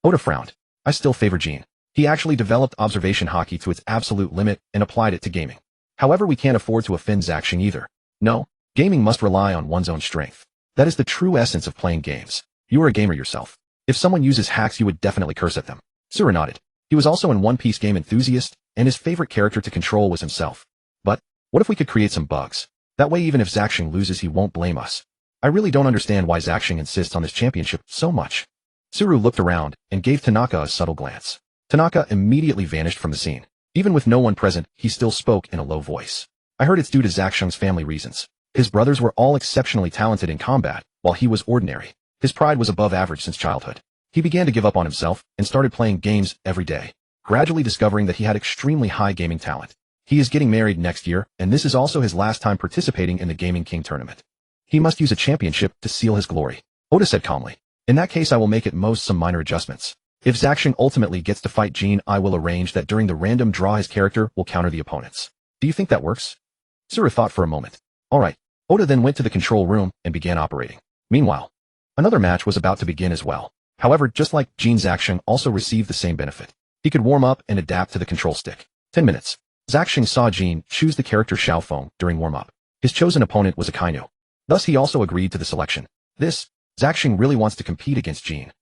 A: Oda frowned. I still favor Gene. He actually developed observation hockey to its absolute limit and applied it to gaming. However, we can't afford to offend Zackshung either. No, gaming must rely on one's own strength. That is the true essence of playing games. You are a gamer yourself. If someone uses hacks, you would definitely curse at them. Tsuru nodded. He was also an One Piece game enthusiast, and his favorite character to control was himself. But what if we could create some bugs? That way, even if Zackshung loses, he won't blame us. I really don't understand why Zackshung insists on this championship so much. Tsuru looked around and gave Tanaka a subtle glance. Tanaka immediately vanished from the scene. Even with no one present, he still spoke in a low voice. I heard it's due to Zackshung's family reasons. His brothers were all exceptionally talented in combat, while he was ordinary. His pride was above average since childhood. He began to give up on himself and started playing games every day, gradually discovering that he had extremely high gaming talent. He is getting married next year, and this is also his last time participating in the Gaming King tournament. He must use a championship to seal his glory. Oda said calmly. In that case, I will make at most some minor adjustments. If Zackshung ultimately gets to fight Gene, I will arrange that during the random draw his character will counter the opponents. Do you think that works? Tsuru thought for a moment. Alright. Oda then went to the control room and began operating. Meanwhile, another match was about to begin as well. However, just like Gene, Zackshung also received the same benefit. He could warm up and adapt to the control stick. 10 minutes. Zackshung saw Gene choose the character Xiaofeng during warm-up. His chosen opponent was Akainu. Thus he also agreed to the selection. Zackshung really wants to compete against Gene.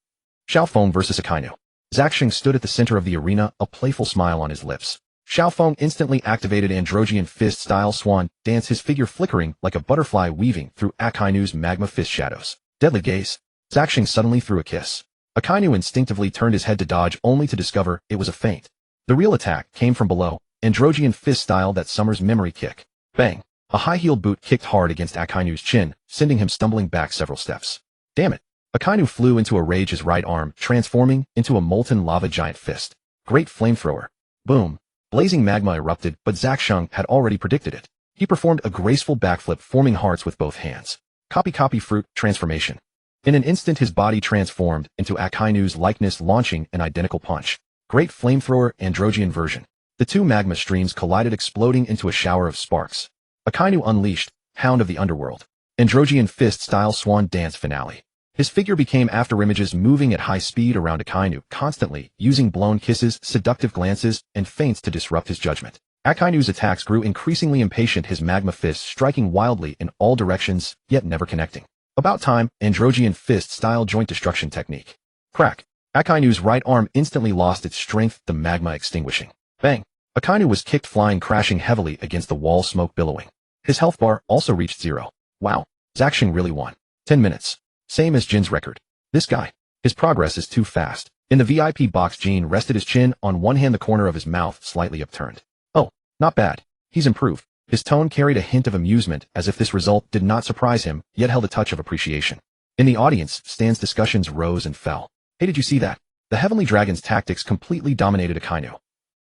A: Xiaofeng versus Akainu. Zackshung stood at the center of the arena, a playful smile on his lips. Xiaofeng instantly activated Androgean Fist-style swan dance, his figure flickering like a butterfly weaving through Akainu's magma fist shadows. Deadly gaze. Zackshung suddenly threw a kiss. Akainu instinctively turned his head to dodge, only to discover it was a feint. The real attack came from below, Androgean Fist-style, that summer's memory kick. Bang! A high-heeled boot kicked hard against Akainu's chin, sending him stumbling back several steps. Damn it! Akainu flew into a rage, his right arm transforming into a molten lava giant fist. Great flamethrower. Boom. Blazing magma erupted, but Zackshung had already predicted it. He performed a graceful backflip, forming hearts with both hands. Copy fruit transformation. In an instant, his body transformed into Akainu's likeness, launching an identical punch. Great flamethrower Androgean version. The two magma streams collided, exploding into a shower of sparks. Akainu unleashed, Hound of the Underworld. Androgean Fist-style swan dance finale. His figure became afterimages, moving at high speed around Akainu, constantly using blown kisses, seductive glances, and feints to disrupt his judgment. Akainu's attacks grew increasingly impatient, his magma fists striking wildly in all directions, yet never connecting. About time, Androgean Fist-style joint destruction technique. Crack. Akainu's right arm instantly lost its strength, the magma extinguishing. Bang. Akainu was kicked, flying, crashing heavily against the wall, smoke billowing. His health bar also reached 0. Wow. Zackshung really won. 10 minutes. Same as Jin's record. This guy. His progress is too fast. In the VIP box, Gene rested his chin on one hand, the corner of his mouth slightly upturned. Oh, not bad. He's improved. His tone carried a hint of amusement, as if this result did not surprise him, yet held a touch of appreciation. In the audience, Stan's discussions rose and fell. Hey, did you see that? The Heavenly Dragon's tactics completely dominated Akainu.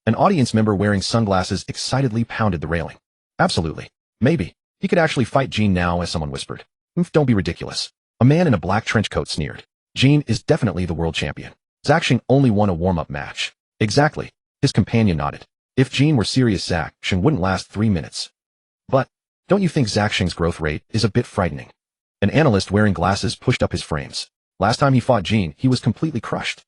A: An audience member wearing sunglasses excitedly pounded the railing. Absolutely. Maybe. He could actually fight Gene now, as someone whispered. Don't be ridiculous. A man in a black trench coat sneered. Gene is definitely the world champion. Zackshung only won a warm-up match. Exactly. His companion nodded. If Gene were serious, Zackshung wouldn't last 3 minutes. But, don't you think Zackshung's growth rate is a bit frightening? An analyst wearing glasses pushed up his frames. Last time he fought Gene, he was completely crushed.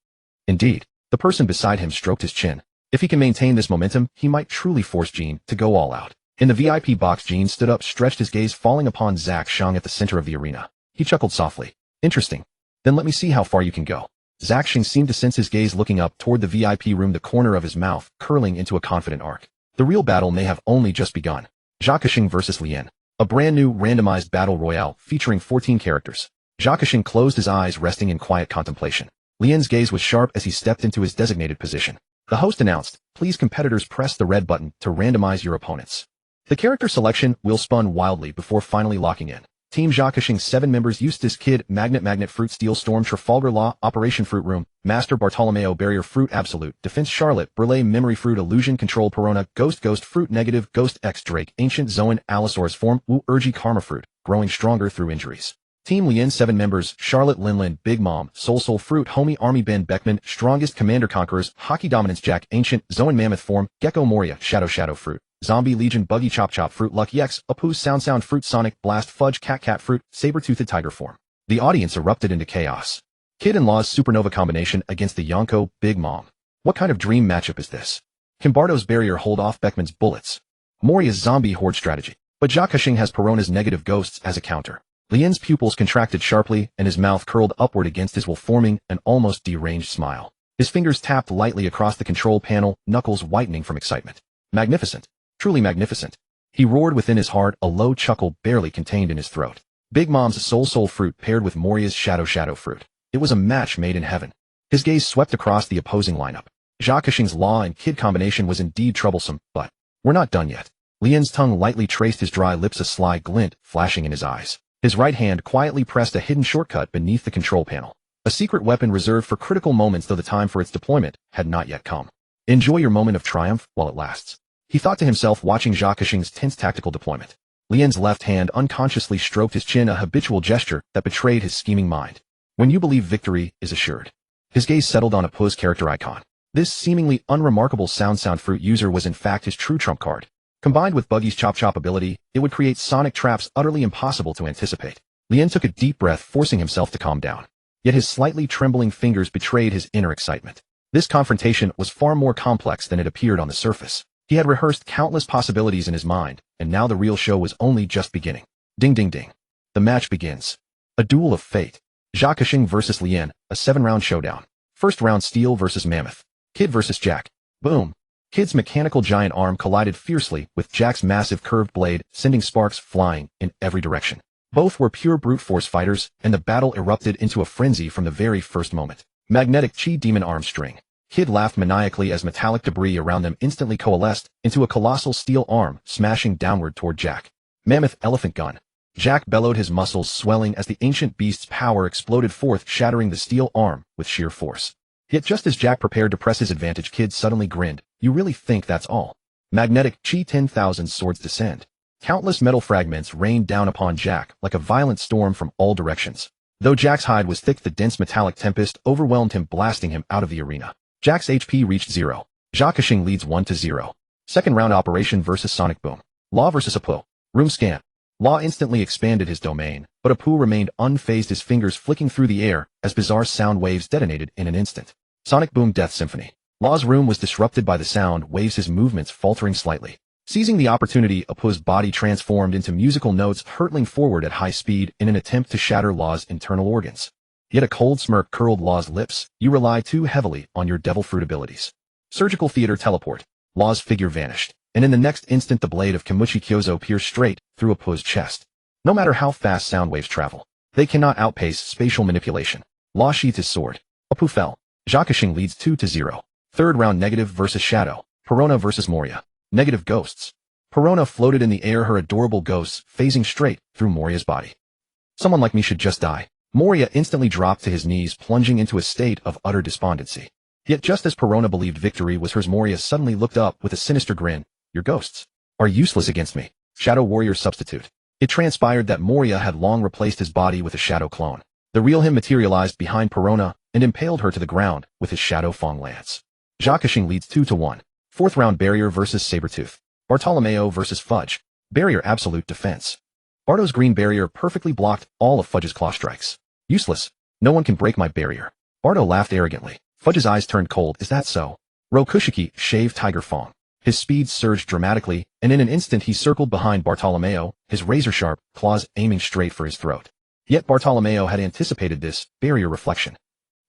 A: Indeed. The person beside him stroked his chin. If he can maintain this momentum, he might truly force Gene to go all out. In the VIP box, Gene stood up, stretched, his gaze falling upon Zackshung at the center of the arena. He chuckled softly. Interesting. Then let me see how far you can go. Zackshung seemed to sense his gaze, looking up toward the VIP room, the corner of his mouth curling into a confident arc. The real battle may have only just begun. Zackshung versus Lien. A brand new randomized battle royale featuring 14 characters. Zackshung closed his eyes, resting in quiet contemplation. Lien's gaze was sharp as he stepped into his designated position. The host announced, "Please, competitors, press the red button to randomize your opponents." The character selection wheel spun wildly before finally locking in. Team Jacqueshing's 7 members: Eustace, Kid, Magnet, Fruit, Steel, Storm, Trafalgar Law, Operation Fruit Room, Master, Bartolomeo, Barrier, Fruit, Absolute, Defense, Charlotte, Brule, Memory, Fruit, Illusion, Control, Perona, Ghost, Fruit, Negative, Ghost, X, Drake, Ancient, Zoan, Allosaurus Form, Wu, Urgi, Karma Fruit, Growing Stronger Through Injuries. Team Lien 7 members: Charlotte, Linlin, Big Mom, Soul, Fruit, Homie, Army, Ben, Beckman, Strongest, Commander, Conquerors, Hockey, Dominance, Jack, Ancient, Zoan, Mammoth Form, Gecko, Moria, Shadow, Fruit, Zombie, Legion, Buggy, Chop, Fruit, Lucky X, Apu, Sound, Fruit, Sonic, Blast, Fudge, Cat, Fruit, Saber-toothed Tiger Form. The audience erupted into chaos. Kid and Law's Supernova combination against the Yonko, Big Mom. What kind of dream matchup is this? Can Bardo's Barrier hold off Beckman's bullets? Moria's Zombie Horde strategy. But Jacqueshing has Perona's Negative Ghosts as a counter. Lien's pupils contracted sharply and his mouth curled upward against his will, forming an almost deranged smile. His fingers tapped lightly across the control panel, knuckles whitening from excitement. Magnificent. Truly magnificent. He roared within his heart, a low chuckle barely contained in his throat. Big Mom's Soul Fruit paired with Moria's Shadow Fruit. It was a match made in heaven. His gaze swept across the opposing lineup. Jacqueshing's Law and Kid combination was indeed troublesome, but we're not done yet. Lien's tongue lightly traced his dry lips, a sly glint flashing in his eyes. His right hand quietly pressed a hidden shortcut beneath the control panel. A secret weapon reserved for critical moments, though the time for its deployment had not yet come. Enjoy your moment of triumph while it lasts, he thought to himself, watching Jacqueshing's tense tactical deployment. Lien's left hand unconsciously stroked his chin, a habitual gesture that betrayed his scheming mind. When you believe victory is assured. His gaze settled on Apu's character icon. This seemingly unremarkable Sound Fruit user was in fact his true trump card. Combined with Buggy's Chop ability, it would create sonic traps utterly impossible to anticipate. Lien took a deep breath, forcing himself to calm down. Yet his slightly trembling fingers betrayed his inner excitement. This confrontation was far more complex than it appeared on the surface. He had rehearsed countless possibilities in his mind, and now the real show was only just beginning. Ding ding ding. The match begins. A duel of fate. Jacqueshing versus Lien, a 7-round showdown. First round: Steel versus Mammoth. Kid versus Jack. Boom. Kid's mechanical giant arm collided fiercely with Jack's massive curved blade, sending sparks flying in every direction. Both were pure brute force fighters, and the battle erupted into a frenzy from the very first moment. Magnetic Chi Demon Arm String. Kid laughed maniacally as metallic debris around them instantly coalesced into a colossal steel arm, smashing downward toward Jack. Mammoth Elephant Gun. Jack bellowed, his muscles swelling as the ancient beast's power exploded forth, shattering the steel arm with sheer force. Yet just as Jack prepared to press his advantage, Kid suddenly grinned. You really think that's all? Magnetic Chi 10,000 Swords Descend. Countless metal fragments rained down upon Jack like a violent storm from all directions. Though Jack's hide was thick, the dense metallic tempest overwhelmed him, blasting him out of the arena. Jack's HP reached 0. Jacqueshing leads 1-0. Second round: Operation versus Sonic Boom. Law versus Apu. Room scan. Law instantly expanded his domain, but Apu remained unfazed, his fingers flicking through the air as bizarre sound waves detonated in an instant. Sonic Boom Death Symphony. Law's room was disrupted by the sound waves, his movements faltering slightly. Seizing the opportunity, Apu's body transformed into musical notes, hurtling forward at high speed in an attempt to shatter Law's internal organs. Yet a cold smirk curled Law's lips. You rely too heavily on your devil fruit abilities. Surgical Theater Teleport. Law's figure vanished, and in the next instant the blade of Kimuchi Kyozo pierced straight through Apu's chest. No matter how fast sound waves travel, they cannot outpace spatial manipulation. Law sheathed his sword. Apu fell. Jacqueshing leads 2-0. Third round: Negative versus Shadow. Perona versus Moria. Negative Ghosts. Perona floated in the air, her adorable ghosts phasing straight through Moria's body. Someone like me should just die. Moria instantly dropped to his knees, plunging into a state of utter despondency. Yet just as Perona believed victory was hers, Moria suddenly looked up with a sinister grin. Your ghosts are useless against me. Shadow Warrior Substitute. It transpired that Moria had long replaced his body with a shadow clone. The real him materialized behind Perona and impaled her to the ground with his Shadow Fong lance. Jacqueshing leads 2-1. Fourth round: Barrier versus Sabertooth. Bartolomeo versus Fudge. Barrier Absolute Defense. Bardo's green barrier perfectly blocked all of Fudge's claw strikes. Useless. No one can break my barrier. Bardo laughed arrogantly. Fudge's eyes turned cold. Is that so? Rokushiki, Shaved Tiger Fong. His speed surged dramatically, and in an instant he circled behind Bartolomeo, his razor-sharp claws aiming straight for his throat. Yet Bartolomeo had anticipated this. Barrier Reflection.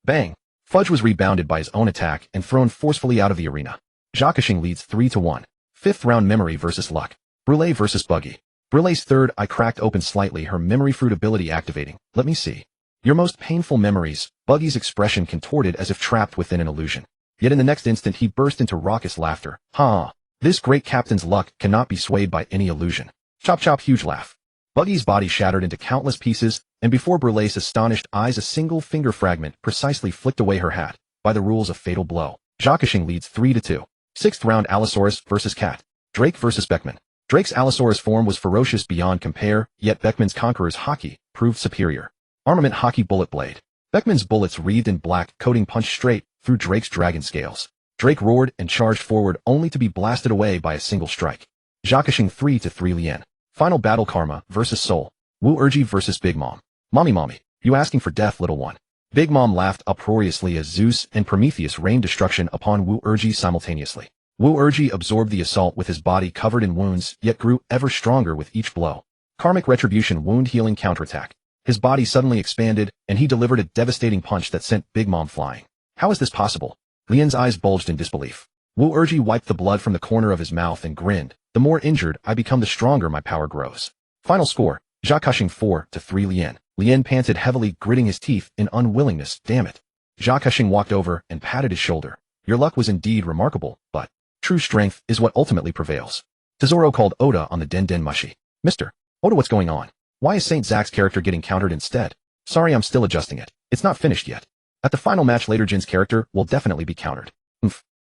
A: Bang! Fudge was rebounded by his own attack and thrown forcefully out of the arena. Jacqueshing leads 3-1. Fifth round: Memory versus Luck. Brule versus Buggy. Brule's third eye cracked open slightly, her memory fruit ability activating. Let me see. Your most painful memories. Buggy's expression contorted as if trapped within an illusion. Yet in the next instant he burst into raucous laughter. Ha! This great captain's luck cannot be swayed by any illusion. Chop chop, huge laugh. Buggy's body shattered into countless pieces, and before Burleigh's astonished eyes a single finger fragment precisely flicked away her hat, by the rules of fatal blow. Jacques leads 3-2. Sixth round Allosaurus vs. Cat. Drake vs. Beckman. Drake's Allosaurus form was ferocious beyond compare, yet Beckman's Conqueror's hockey proved superior. Armament hockey bullet blade. Beckman's bullets wreathed in black coating punched straight through Drake's dragon scales. Drake roared and charged forward only to be blasted away by a single strike. Jacques 3-3 Lien. Final battle Karma vs. Soul. Wu Urgi vs. Big Mom. Mommy, you asking for death, little one? Big Mom laughed uproariously as Zeus and Prometheus rained destruction upon Wu Urgi simultaneously. Wu Urgi absorbed the assault with his body covered in wounds, yet grew ever stronger with each blow. Karmic Retribution wound healing counterattack. His body suddenly expanded, and he delivered a devastating punch that sent Big Mom flying. How is this possible? Lien's eyes bulged in disbelief. Wu Urgi wiped the blood from the corner of his mouth and grinned. The more injured I become, the stronger my power grows. Final score, Jacques 4-3 Lien. Lien panted heavily, gritting his teeth in unwillingness. Damn it. Jacques walked over and patted his shoulder. Your luck was indeed remarkable, but true strength is what ultimately prevails. Tesoro called Oda on the Den Mushi. Mr. Oda, what's going on? Why is St. Zach's character getting countered instead? Sorry, I'm still adjusting it. It's not finished yet. At the final match later, Jin's character will definitely be countered.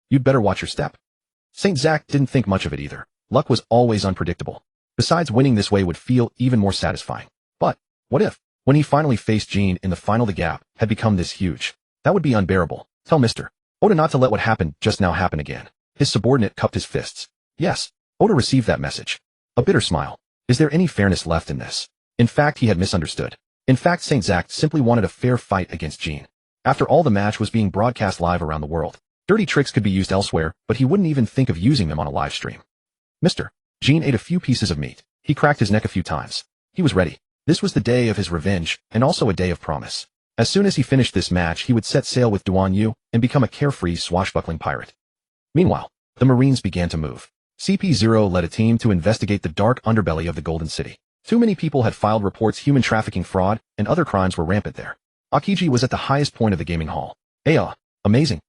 A: You'd better watch your step. St. Zach didn't think much of it either. Luck was always unpredictable. Besides, winning this way would feel even more satisfying. But what if, when he finally faced Jin in the final, the gap had become this huge? That would be unbearable. Tell Mr. Oda not to let what happened just now happen again. His subordinate cupped his fists. Yes, Oda received that message. A bitter smile. Is there any fairness left in this? In fact, he had misunderstood. In fact, St. Zach simply wanted a fair fight against Jin. After all, the match was being broadcast live around the world. Dirty tricks could be used elsewhere, but he wouldn't even think of using them on a live stream. Mr. Jin ate a few pieces of meat. He cracked his neck a few times. He was ready. This was the day of his revenge, and also a day of promise. As soon as he finished this match, he would set sail with Duan Yu and become a carefree, swashbuckling pirate. Meanwhile, the Marines began to move. CP0 led a team to investigate the dark underbelly of the Golden City. Too many people had filed reports. Human trafficking, fraud, and other crimes were rampant there. Akiji was at the highest point of the gaming hall. Amazing.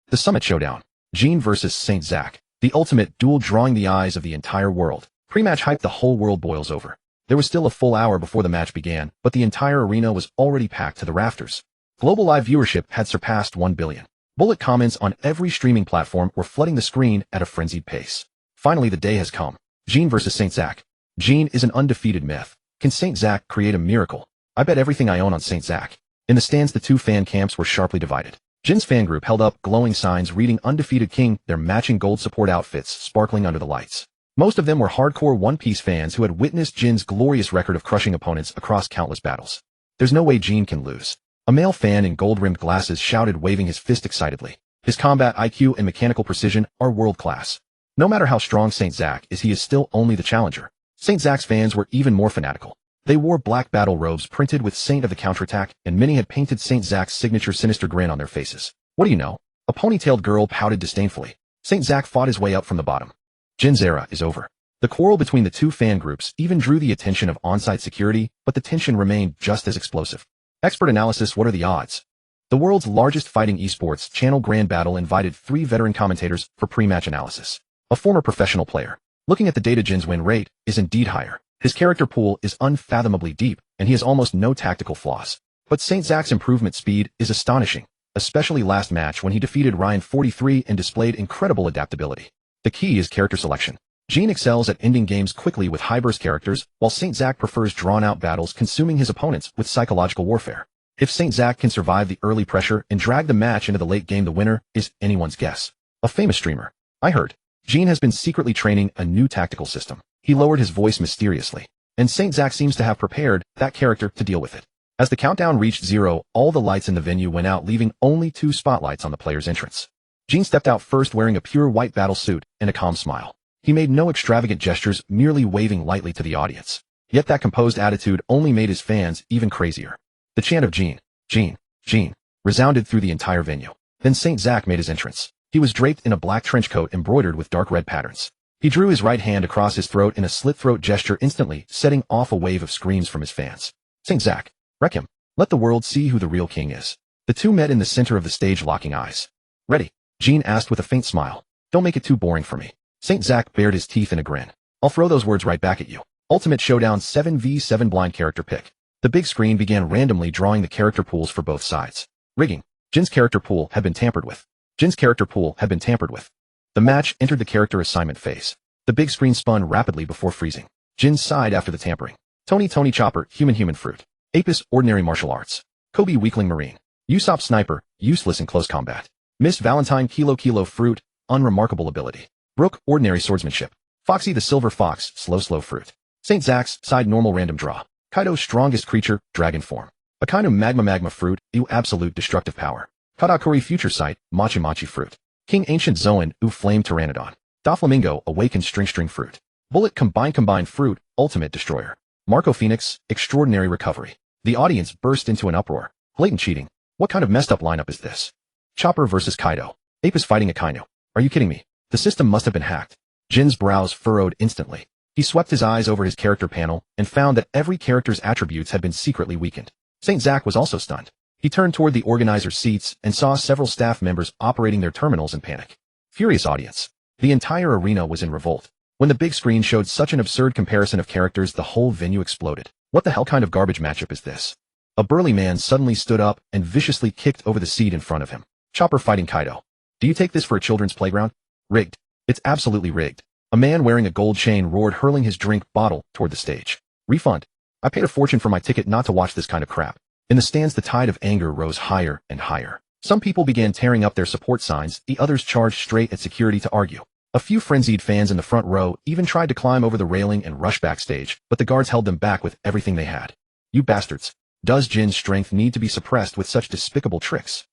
A: The Summit Showdown. Jin vs. St. Zach. The ultimate duel, drawing the eyes of the entire world. Pre-match hype, the whole world boils over. There was still a full hour before the match began, but the entire arena was already packed to the rafters. Global live viewership had surpassed 1 billion. Bullet comments on every streaming platform were flooding the screen at a frenzied pace. Finally, the day has come. Jin vs. St. Zach. Jin is an undefeated myth. Can St. Zach create a miracle? I bet everything I own on St. Zach. In the stands, the two fan camps were sharply divided. Jin's fan group held up glowing signs reading Undefeated King, their matching gold support outfits sparkling under the lights. Most of them were hardcore One Piece fans who had witnessed Jin's glorious record of crushing opponents across countless battles. There's no way Jin can lose. A male fan in gold-rimmed glasses shouted, waving his fist excitedly. His combat IQ and mechanical precision are world-class. No matter how strong St. Zach is, he is still only the challenger. St. Zach's fans were even more fanatical. They wore black battle robes printed with Saint of the Counterattack, and many had painted St. Zach's signature sinister grin on their faces. What do you know? A ponytailed girl pouted disdainfully. St. Zach fought his way up from the bottom. Jin's era is over. The quarrel between the two fan groups even drew the attention of on-site security, but the tension remained just as explosive. Expert analysis. What are the odds? The world's largest fighting esports channel, Grand Battle, invited 3 veteran commentators for pre-match analysis. A former professional player. Looking at the data, Jin's win rate is indeed higher. His character pool is unfathomably deep, and he has almost no tactical flaws. But St. Zach's improvement speed is astonishing, especially last match when he defeated Ryan 43 and displayed incredible adaptability. The key is character selection. Jin excels at ending games quickly with high-burst characters, while St. Zach prefers drawn-out battles, consuming his opponents with psychological warfare. If St. Zach can survive the early pressure and drag the match into the late game, the winner is anyone's guess. A famous streamer. I heard. Jin has been secretly training a new tactical system. He lowered his voice mysteriously, and St. Zach seems to have prepared that character to deal with it. As the countdown reached 0, all the lights in the venue went out, leaving only 2 spotlights on the player's entrance. Jin stepped out first, wearing a pure white battle suit and a calm smile. He made no extravagant gestures, merely waving lightly to the audience. Yet that composed attitude only made his fans even crazier. The chant of Jin, Jin, Jin, resounded through the entire venue. Then St. Zach made his entrance. He was draped in a black trench coat embroidered with dark red patterns. He drew his right hand across his throat in a slit-throat gesture, instantly setting off a wave of screams from his fans. St. Zach, wreck him. Let the world see who the real king is. The two met in the center of the stage, locking eyes. Ready? Jin asked with a faint smile. Don't make it too boring for me. St. Zach bared his teeth in a grin. I'll throw those words right back at you. Ultimate Showdown 7v7 blind character pick. The big screen began randomly drawing the character pools for both sides. Rigging. Jin's character pool had been tampered with. Jin's character pool had been tampered with. The match entered the character assignment phase. The big screen spun rapidly before freezing. Jin's side after the tampering. Tony Chopper, human fruit. Apis, ordinary martial arts. Kobe, weakling marine. Usopp, sniper, useless in close combat. Miss Valentine, kilo fruit, unremarkable ability. Brook, ordinary swordsmanship. Foxy, the silver fox, slow fruit. Saint Zack's, side normal random draw. Kaido, strongest creature, dragon form. Akainu, magma fruit, absolute destructive power. Katakuri, future sight, mochi fruit. King, ancient Zoan, flame pteranodon. Doflamingo, awakened string fruit. Bullet, combine fruit, ultimate destroyer. Marco Phoenix, extraordinary recovery. The audience burst into an uproar. Blatant cheating. What kind of messed up lineup is this? Chopper versus Kaido. Apis fighting Akainu. Are you kidding me? The system must have been hacked. Jin's brows furrowed instantly. He swept his eyes over his character panel and found that every character's attributes had been secretly weakened. Saint Zack was also stunned. He turned toward the organizer's seats and saw several staff members operating their terminals in panic. Furious audience. The entire arena was in revolt. When the big screen showed such an absurd comparison of characters, the whole venue exploded. What the hell kind of garbage matchup is this? A burly man suddenly stood up and viciously kicked over the seat in front of him. Chopper fighting Kaido. Do you take this for a children's playground? Rigged. It's absolutely rigged. A man wearing a gold chain roared, hurling his drink bottle toward the stage. Refund. I paid a fortune for my ticket not to watch this kind of crap. In the stands, the tide of anger rose higher and higher. Some people began tearing up their support signs, the others charged straight at security to argue. A few frenzied fans in the front row even tried to climb over the railing and rush backstage, but the guards held them back with everything they had. You bastards. Does Jin's strength need to be suppressed with such despicable tricks?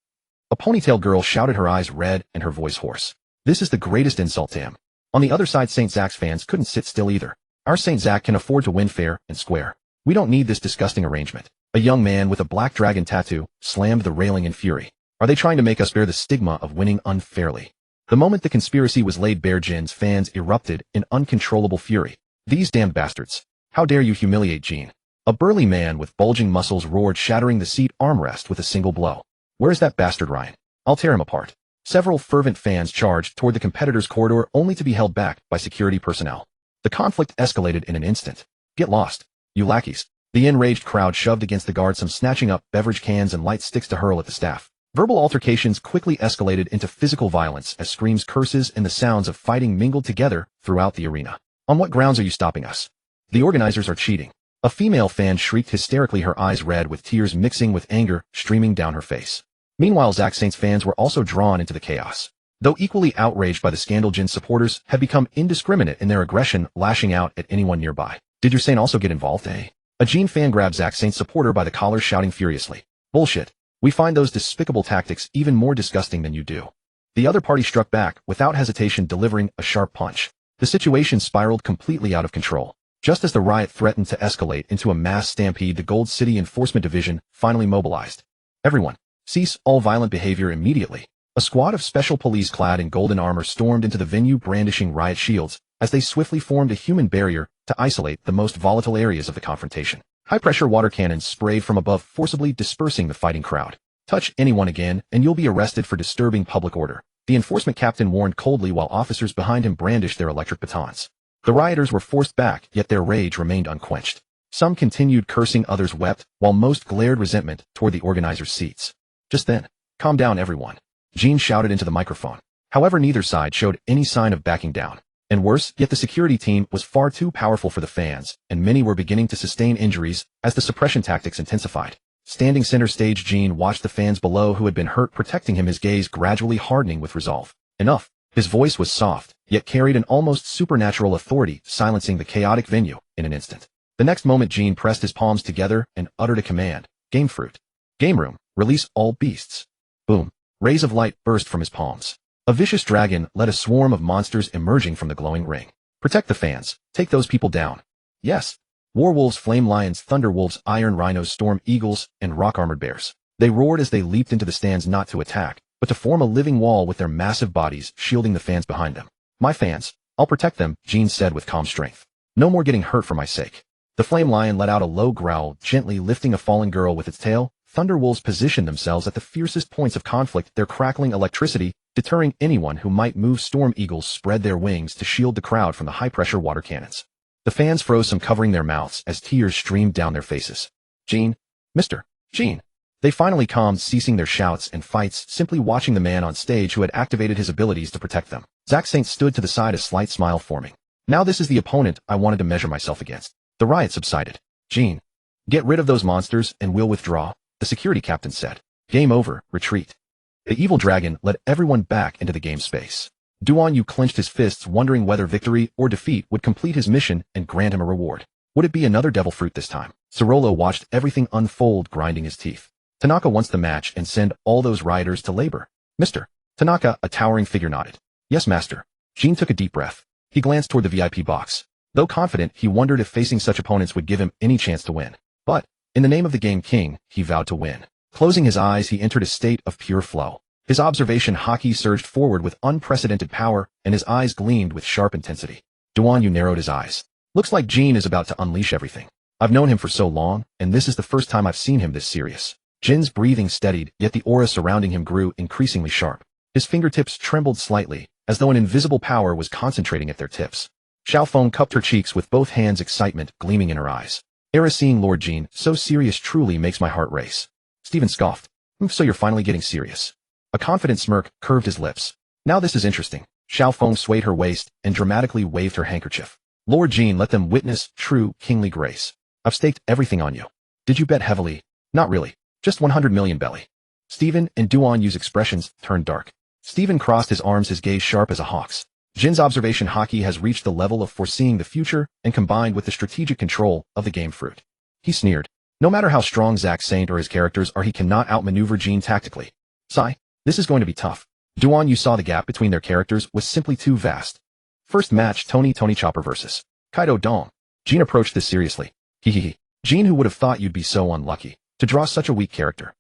A: A ponytail girl shouted, her eyes red and her voice hoarse. This is the greatest insult to him. On the other side, Saint Zack's fans couldn't sit still either. Our Saint Zack can afford to win fair and square. We don't need this disgusting arrangement. A young man with a black dragon tattoo slammed the railing in fury. Are they trying to make us bear the stigma of winning unfairly? The moment the conspiracy was laid bare, Jin's fans erupted in uncontrollable fury. These damned bastards. How dare you humiliate Jin? A burly man with bulging muscles roared, shattering the seat armrest with a single blow. Where's that bastard Ryan? I'll tear him apart. Several fervent fans charged toward the competitor's corridor, only to be held back by security personnel. The conflict escalated in an instant. Get lost, you lackeys. The enraged crowd shoved against the guards, some snatching up beverage cans and light sticks to hurl at the staff. Verbal altercations quickly escalated into physical violence as screams, curses, and the sounds of fighting mingled together throughout the arena. On what grounds are you stopping us? The organizers are cheating. A female fan shrieked hysterically, her eyes red with tears mixing with anger streaming down her face. Meanwhile, Zack Saint's fans were also drawn into the chaos. Though equally outraged by the scandal, Jin's supporters had become indiscriminate in their aggression, lashing out at anyone nearby. Did your Saint also get involved, eh? A Jin fan grabbed Zack Saint's supporter by the collar, shouting furiously. Bullshit. We find those despicable tactics even more disgusting than you do. The other party struck back, without hesitation delivering a sharp punch. The situation spiraled completely out of control. Just as the riot threatened to escalate into a mass stampede, the Gold City Enforcement Division finally mobilized. Everyone, cease all violent behavior immediately. A squad of special police clad in golden armor stormed into the venue, brandishing riot shields, as they swiftly formed a human barrier to isolate the most volatile areas of the confrontation. High-pressure water cannons sprayed from above, forcibly dispersing the fighting crowd. Touch anyone again, and you'll be arrested for disturbing public order, the enforcement captain warned coldly, while officers behind him brandished their electric batons. The rioters were forced back, yet their rage remained unquenched. Some continued cursing, others wept, while most glared resentment toward the organizers' seats. Just then, calm down everyone, Jin shouted into the microphone. However, neither side showed any sign of backing down. And worse, yet the security team was far too powerful for the fans, and many were beginning to sustain injuries as the suppression tactics intensified. Standing center stage, Jin watched the fans below who had been hurt protecting him, his gaze gradually hardening with resolve. Enough. His voice was soft, yet carried an almost supernatural authority, silencing the chaotic venue in an instant. The next moment, Jin pressed his palms together and uttered a command. Game fruit. Game room, release all beasts. Boom. Rays of light burst from his palms. A vicious dragon led a swarm of monsters emerging from the glowing ring. Protect the fans. Take those people down. Yes. Warwolves, flame lions, thunder wolves, iron rhinos, storm eagles, and rock-armored bears. They roared as they leaped into the stands, not to attack, but to form a living wall with their massive bodies shielding the fans behind them. My fans. I'll protect them, Jin said with calm strength. No more getting hurt for my sake. The flame lion let out a low growl, gently lifting a fallen girl with its tail. Thunder wolves positioned themselves at the fiercest points of conflict, their crackling electricity deterring anyone who might move. Storm eagles spread their wings to shield the crowd from the high-pressure water cannons. The fans froze, some covering their mouths as tears streamed down their faces. Gene, Mr. Gene. They finally calmed, ceasing their shouts and fights, simply watching the man on stage who had activated his abilities to protect them. Zack Saint stood to the side, a slight smile forming. Now this is the opponent I wanted to measure myself against. The riot subsided. Gene, get rid of those monsters and we'll withdraw, the security captain said. Game over, retreat. The evil dragon led everyone back into the game space. Duan Yu clenched his fists, wondering whether victory or defeat would complete his mission and grant him a reward. Would it be another devil fruit this time? Sorolo watched everything unfold, grinding his teeth. Tanaka wants the match and send all those rioters to labor. Mr. Tanaka, a towering figure, nodded. Yes, master. Gene took a deep breath. He glanced toward the VIP box. Though confident, he wondered if facing such opponents would give him any chance to win. But, in the name of the game king, he vowed to win. Closing his eyes, he entered a state of pure flow. His observation haki surged forward with unprecedented power, and his eyes gleamed with sharp intensity. Duan Yu narrowed his eyes. Looks like Gene is about to unleash everything. I've known him for so long, and this is the first time I've seen him this serious. Jin's breathing steadied, yet the aura surrounding him grew increasingly sharp. His fingertips trembled slightly, as though an invisible power was concentrating at their tips. Xiaofeng cupped her cheeks with both hands, excitement gleaming in her eyes. Era, seeing Lord Jin so serious truly makes my heart race. Stephen scoffed. So you're finally getting serious. A confident smirk curved his lips. Now this is interesting. Xiaofeng swayed her waist and dramatically waved her handkerchief. Lord Jin, let them witness true kingly grace. I've staked everything on you. Did you bet heavily? Not really. Just 100 million belly. Stephen and Duan Yu's expressions turned dark. Stephen crossed his arms, his gaze sharp as a hawk's. Jin's observation haki has reached the level of foreseeing the future and combined with the strategic control of the game fruit. He sneered. No matter how strong Zack Saint or his characters are, he cannot outmaneuver Jin tactically. Sigh, this is going to be tough. Duan Yu saw the gap between their characters was simply too vast. First match, Tony Chopper versus Kaido Dong. Jin approached this seriously. Hehehe. Jin, who would have thought you'd be so unlucky to draw such a weak character?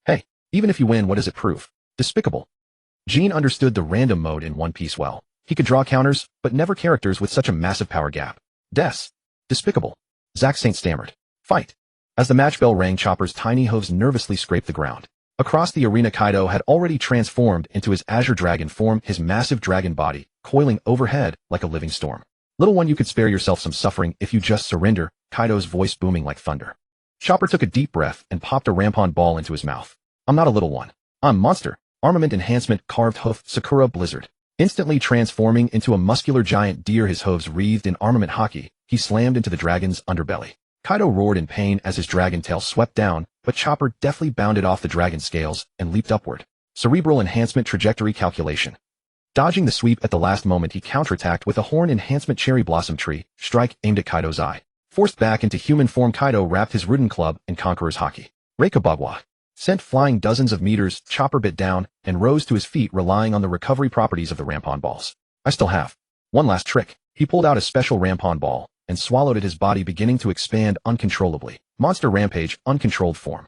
A: Hey, even if you win, what does it prove? Despicable. Jin understood the random mode in One Piece well. He could draw counters, but never characters with such a massive power gap. Despicable. Zack Saint stammered. Fight. As the match bell rang, Chopper's tiny hooves nervously scraped the ground. Across the arena, Kaido had already transformed into his azure dragon form, his massive dragon body coiling overhead like a living storm. Little one, you could spare yourself some suffering if you just surrender, Kaido's voice booming like thunder. Chopper took a deep breath and popped a rampon ball into his mouth. I'm not a little one. I'm monster. Armament enhancement, carved hoof, Sakura blizzard. Instantly transforming into a muscular giant deer, his hooves wreathed in armament haki, he slammed into the dragon's underbelly. Kaido roared in pain as his dragon tail swept down, but Chopper deftly bounded off the dragon's scales and leaped upward. Cerebral enhancement trajectory calculation. Dodging the sweep at the last moment, he counterattacked with a horn enhancement cherry blossom tree, strike aimed at Kaido's eye. Forced back into human form, Kaido wrapped his Ruden club in Conqueror's haki. Reikabagwa. Sent flying dozens of meters, Chopper bit down and rose to his feet, relying on the recovery properties of the rampon balls. I still have one last trick. He pulled out a special rampon ball and swallowed it, his body beginning to expand uncontrollably. Monster Rampage, uncontrolled form.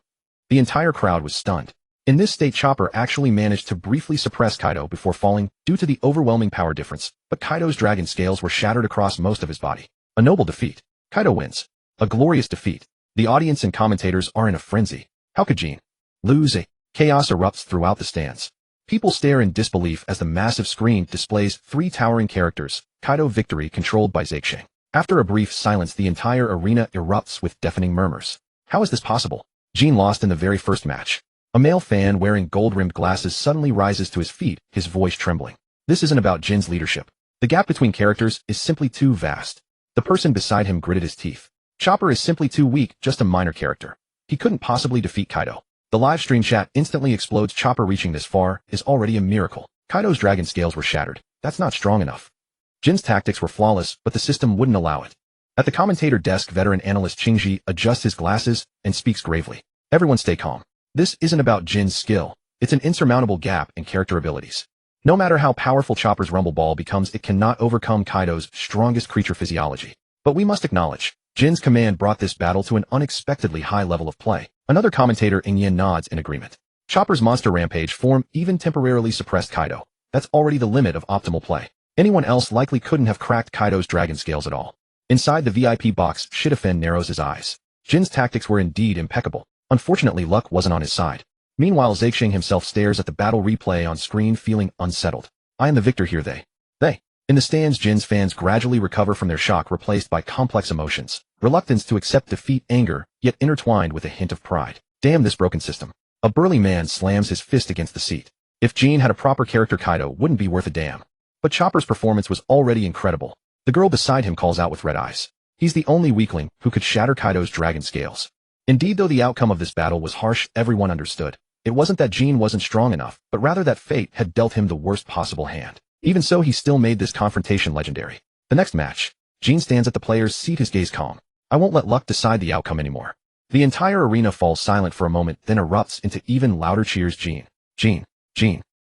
A: The entire crowd was stunned. In this state, Chopper actually managed to briefly suppress Kaido before falling due to the overwhelming power difference, but Kaido's dragon scales were shattered across most of his body. A noble defeat. Kaido wins. A glorious defeat. The audience and commentators are in a frenzy. How could Jin lose? Chaos erupts throughout the stands. People stare in disbelief as the massive screen displays 3 towering characters. Kaido victory controlled by Zaixing. After a brief silence, the entire arena erupts with deafening murmurs. How is this possible? Jin lost in the very first match. A male fan wearing gold-rimmed glasses suddenly rises to his feet, his voice trembling. This isn't about Jin's leadership. The gap between characters is simply too vast. The person beside him gritted his teeth. Chopper is simply too weak, just a minor character. He couldn't possibly defeat Kaido. The live stream chat instantly explodes. Chopper reaching this far is already a miracle. Kaido's dragon scales were shattered. That's not strong enough. Jin's tactics were flawless, but the system wouldn't allow it. At the commentator desk, veteran analyst Qingji adjusts his glasses and speaks gravely. Everyone stay calm. This isn't about Jin's skill. It's an insurmountable gap in character abilities. No matter how powerful Chopper's rumble ball becomes, it cannot overcome Kaido's strongest creature physiology. But we must acknowledge, Jin's command brought this battle to an unexpectedly high level of play. Another commentator, Ingyan, nods in agreement. Chopper's monster rampage form even temporarily suppressed Kaido. That's already the limit of optimal play. Anyone else likely couldn't have cracked Kaido's dragon scales at all. Inside the VIP box, Shitafen narrows his eyes. Jin's tactics were indeed impeccable. Unfortunately, luck wasn't on his side. Meanwhile, Zaixing himself stares at the battle replay on screen, feeling unsettled. I am the victor here, they In the stands, Jin's fans gradually recover from their shock, replaced by complex emotions, reluctance to accept defeat, anger, yet intertwined with a hint of pride. Damn this broken system. A burly man slams his fist against the seat. If Jin had a proper character, Kaido wouldn't be worth a damn. But Chopper's performance was already incredible. The girl beside him calls out with red eyes. He's the only weakling who could shatter Kaido's dragon scales. Indeed, though the outcome of this battle was harsh, everyone understood. It wasn't that Jin wasn't strong enough, but rather that fate had dealt him the worst possible hand. Even so, he still made this confrontation legendary. The next match. Jin stands at the player's seat, his gaze calm. I won't let luck decide the outcome anymore. The entire arena falls silent for a moment, then erupts into even louder cheers. Jin.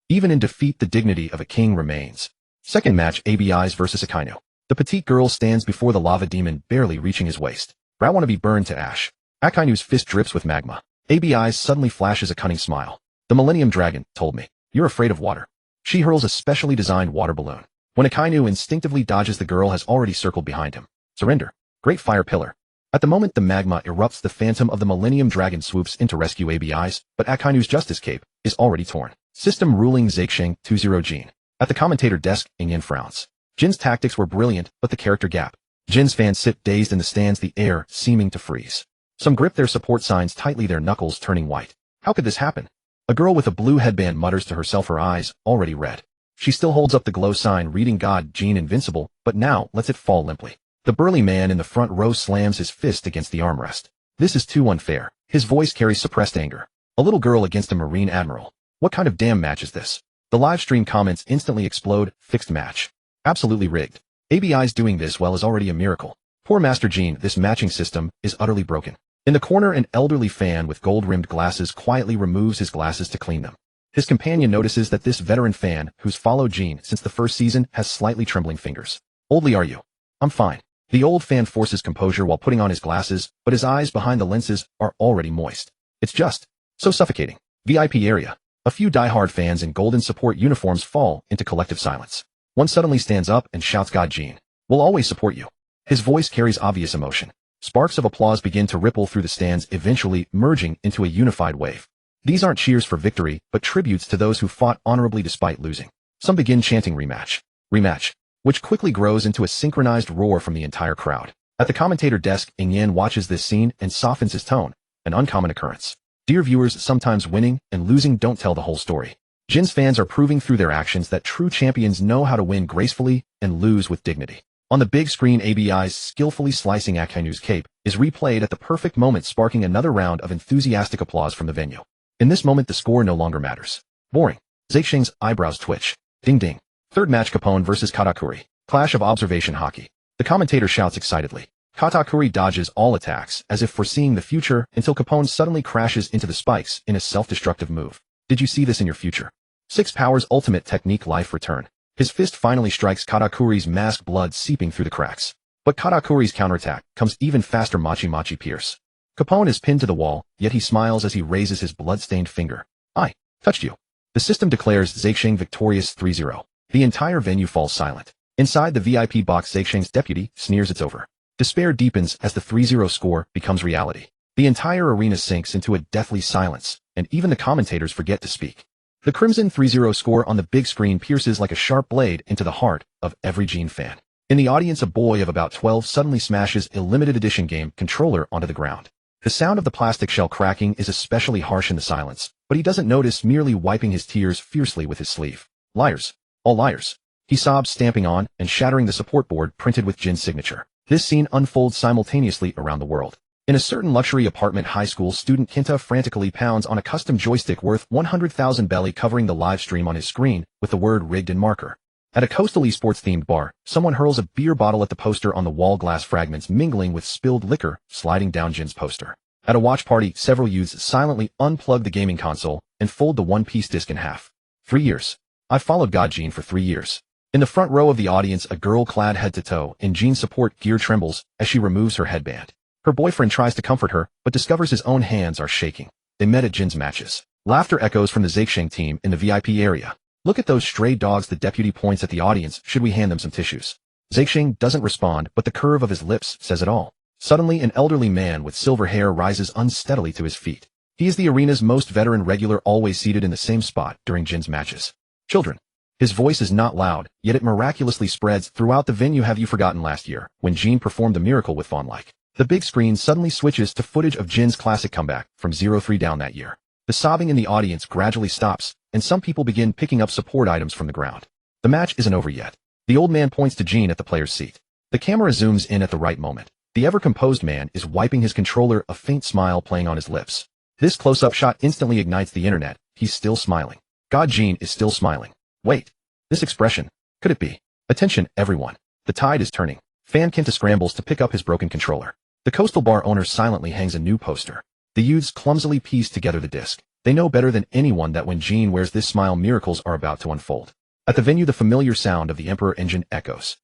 A: Even in defeat, the dignity of a king remains. Second match, ABI's versus Akainu. The petite girl stands before the lava demon, barely reaching his waist. I want to be burned to ash. Akainu's fist drips with magma. ABI's suddenly flashes a cunning smile. The Millennium Dragon told me, you're afraid of water. She hurls a specially designed water balloon. When Akainu instinctively dodges, the girl has already circled behind him. Surrender. Great fire pillar. At the moment the magma erupts, the phantom of the Millennium Dragon swoops in to rescue ABI's, but Akainu's justice cape is already torn. System ruling Zaixing 2-0 Jin. At the commentator desk, Ingyan frowns. Jin's tactics were brilliant, but the character gap. Jin's fans sit dazed in the stands, the air seeming to freeze. Some grip their support signs tightly, their knuckles turning white. How could this happen? A girl with a blue headband mutters to herself, her eyes already red. She still holds up the glow sign, reading God, Jin invincible, but now lets it fall limply. The burly man in the front row slams his fist against the armrest. This is too unfair. His voice carries suppressed anger. A little girl against a marine admiral. What kind of damn match is this? The live stream comments instantly explode. Fixed match. Absolutely rigged. ABI's doing this well is already a miracle. Poor Master Jin, this matching system is utterly broken. In the corner, an elderly fan with gold-rimmed glasses quietly removes his glasses to clean them. His companion notices that this veteran fan, who's followed Jin since the first season, has slightly trembling fingers. Oldly are you? I'm fine. The old fan forces composure while putting on his glasses, but his eyes behind the lenses are already moist. It's just so suffocating. VIP area. A few die-hard fans in golden support uniforms fall into collective silence. One suddenly stands up and shouts, God, Jin. We'll always support you. His voice carries obvious emotion. Sparks of applause begin to ripple through the stands, eventually merging into a unified wave. These aren't cheers for victory, but tributes to those who fought honorably despite losing. Some begin chanting rematch, which quickly grows into a synchronized roar from the entire crowd. At the commentator desk, Ingyan watches this scene and softens his tone, an uncommon occurrence. Dear viewers, sometimes winning and losing don't tell the whole story. Jin's fans are proving through their actions that true champions know how to win gracefully and lose with dignity. On the big screen, ABI's skillfully slicing Akainu's cape is replayed at the perfect moment, sparking another round of enthusiastic applause from the venue. In this moment, the score no longer matters. Boring. Zaixing's eyebrows twitch. Ding ding. Third match, Capone versus Katakuri. Clash of observation hockey. The commentator shouts excitedly. Katakuri dodges all attacks as if foreseeing the future until Capone suddenly crashes into the spikes in a self-destructive move. Did you see this in your future? Six Powers ultimate technique, life return. His fist finally strikes Katakuri's mask, blood seeping through the cracks. But Katakuri's counterattack comes even faster. Machi pierce. Capone is pinned to the wall, yet he smiles as he raises his blood-stained finger. I touched you. The system declares Zaixing victorious 3-0. The entire venue falls silent. Inside the VIP box, Zaixing's deputy sneers, it's over. Despair deepens as the 3-0 score becomes reality. The entire arena sinks into a deathly silence, and even the commentators forget to speak. The Crimson 3-0 score on the big screen pierces like a sharp blade into the heart of every Jin fan. In the audience, a boy of about 12 suddenly smashes a limited edition game controller onto the ground. The sound of the plastic shell cracking is especially harsh in the silence, but he doesn't notice, merely wiping his tears fiercely with his sleeve. Liars. All liars. He sobs, stamping on and shattering the support board printed with Jin's signature. This scene unfolds simultaneously around the world. In a certain luxury apartment, high school student Kinta frantically pounds on a custom joystick worth 100,000 belly, covering the live stream on his screen with the word rigged in marker. At a coastal esports-themed bar, someone hurls a beer bottle at the poster on the wall, glass fragments mingling with spilled liquor sliding down Jin's poster. At a watch party, several youths silently unplug the gaming console and fold the one-piece disc in half. 3 years. I've followed God Jin for 3 years. In the front row of the audience, a girl clad head to toe in Jin's support gear trembles as she removes her headband. Her boyfriend tries to comfort her, but discovers his own hands are shaking. They met at Jin's matches. Laughter echoes from the Zaixing team in the VIP area. Look at those stray dogs, the deputy points at the audience. Should we hand them some tissues? Zaixing doesn't respond, but the curve of his lips says it all. Suddenly, an elderly man with silver hair rises unsteadily to his feet. He is the arena's most veteran regular, always seated in the same spot during Jin's matches. Children. His voice is not loud, yet it miraculously spreads throughout the venue. Have you forgotten last year, when Gene performed a miracle with Fawn-like? The big screen suddenly switches to footage of Jin's classic comeback from 0-3 down that year. The sobbing in the audience gradually stops, and some people begin picking up support items from the ground. The match isn't over yet. The old man points to Gene at the player's seat. The camera zooms in at the right moment. The ever-composed man is wiping his controller, a faint smile playing on his lips. This close-up shot instantly ignites the internet. He's still smiling. God, Gene is still smiling. Wait. This expression. Could it be? Attention, everyone. The tide is turning. Fan Kenta scrambles to pick up his broken controller. The Coastal Bar owner silently hangs a new poster. The youths clumsily piece together the disc. They know better than anyone that when Gene wears this smile, miracles are about to unfold. At the venue, the familiar sound of the Emperor engine echoes.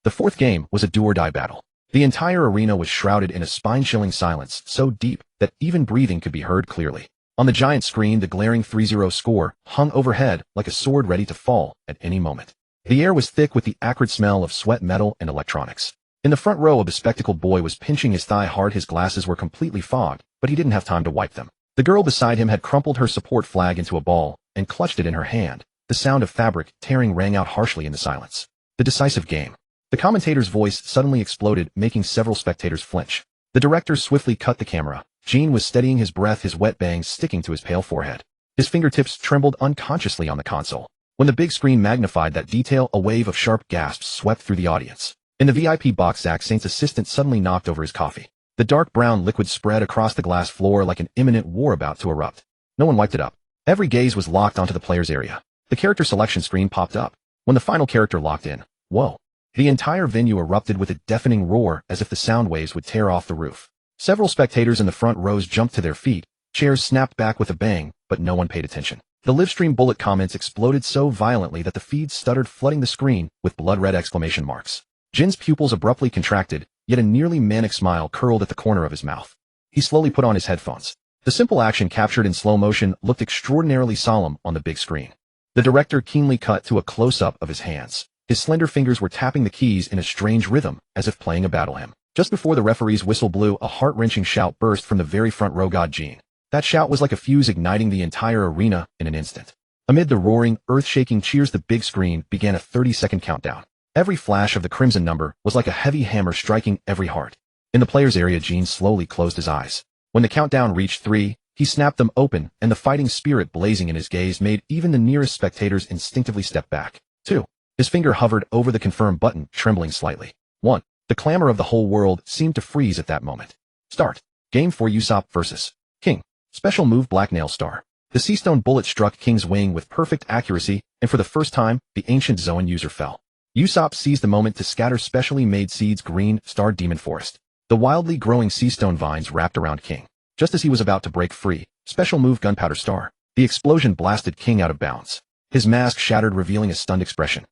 A: The fourth game was a do-or-die battle. The entire arena was shrouded in a spine-chilling silence so deep that even breathing could be heard clearly. On the giant screen, the glaring 3-0 score hung overhead like a sword ready to fall at any moment. The air was thick with the acrid smell of sweat, metal, and electronics. In the front row, a bespectacled boy was pinching his thigh hard. His glasses were completely fogged, but he didn't have time to wipe them. The girl beside him had crumpled her support flag into a ball and clutched it in her hand. The sound of fabric tearing rang out harshly in the silence. The decisive game. The commentator's voice suddenly exploded, making several spectators flinch. The director swiftly cut the camera. Gene was steadying his breath, his wet bangs sticking to his pale forehead. His fingertips trembled unconsciously on the console. When the big screen magnified that detail, a wave of sharp gasps swept through the audience. In the VIP box, Zack Saint's assistant suddenly knocked over his coffee. The dark brown liquid spread across the glass floor like an imminent war about to erupt. No one wiped it up. Every gaze was locked onto the player's area. The character selection screen popped up. When the final character locked in, whoa! The entire venue erupted with a deafening roar as if the sound waves would tear off the roof. Several spectators in the front rows jumped to their feet. Chairs snapped back with a bang, but no one paid attention. The livestream bullet comments exploded so violently that the feed stuttered, flooding the screen with blood-red exclamation marks. Jin's pupils abruptly contracted, yet a nearly manic smile curled at the corner of his mouth. He slowly put on his headphones. The simple action captured in slow motion looked extraordinarily solemn on the big screen. The director keenly cut to a close-up of his hands. His slender fingers were tapping the keys in a strange rhythm, as if playing a battle hymn. Just before the referee's whistle blew, a heart-wrenching shout burst from the very front row. God, Gene. That shout was like a fuse, igniting the entire arena in an instant. Amid the roaring, earth-shaking cheers, the big screen began a 30-second countdown. Every flash of the crimson number was like a heavy hammer striking every heart. In the player's area, Gene slowly closed his eyes. When the countdown reached 3, he snapped them open, and the fighting spirit blazing in his gaze made even the nearest spectators instinctively step back. 2. His finger hovered over the confirm button, trembling slightly. 1. The clamor of the whole world seemed to freeze at that moment. Start. Game 4, Usopp vs. King. Special move, Black Nail Star. The Seastone bullet struck King's wing with perfect accuracy, and for the first time, the ancient Zoan user fell. Usopp seized the moment to scatter specially made seeds, green, star demon forest. The wildly growing seastone vines wrapped around King. Just as he was about to break free, special move, Gunpowder Star. The explosion blasted King out of bounds. His mask shattered, revealing a stunned expression.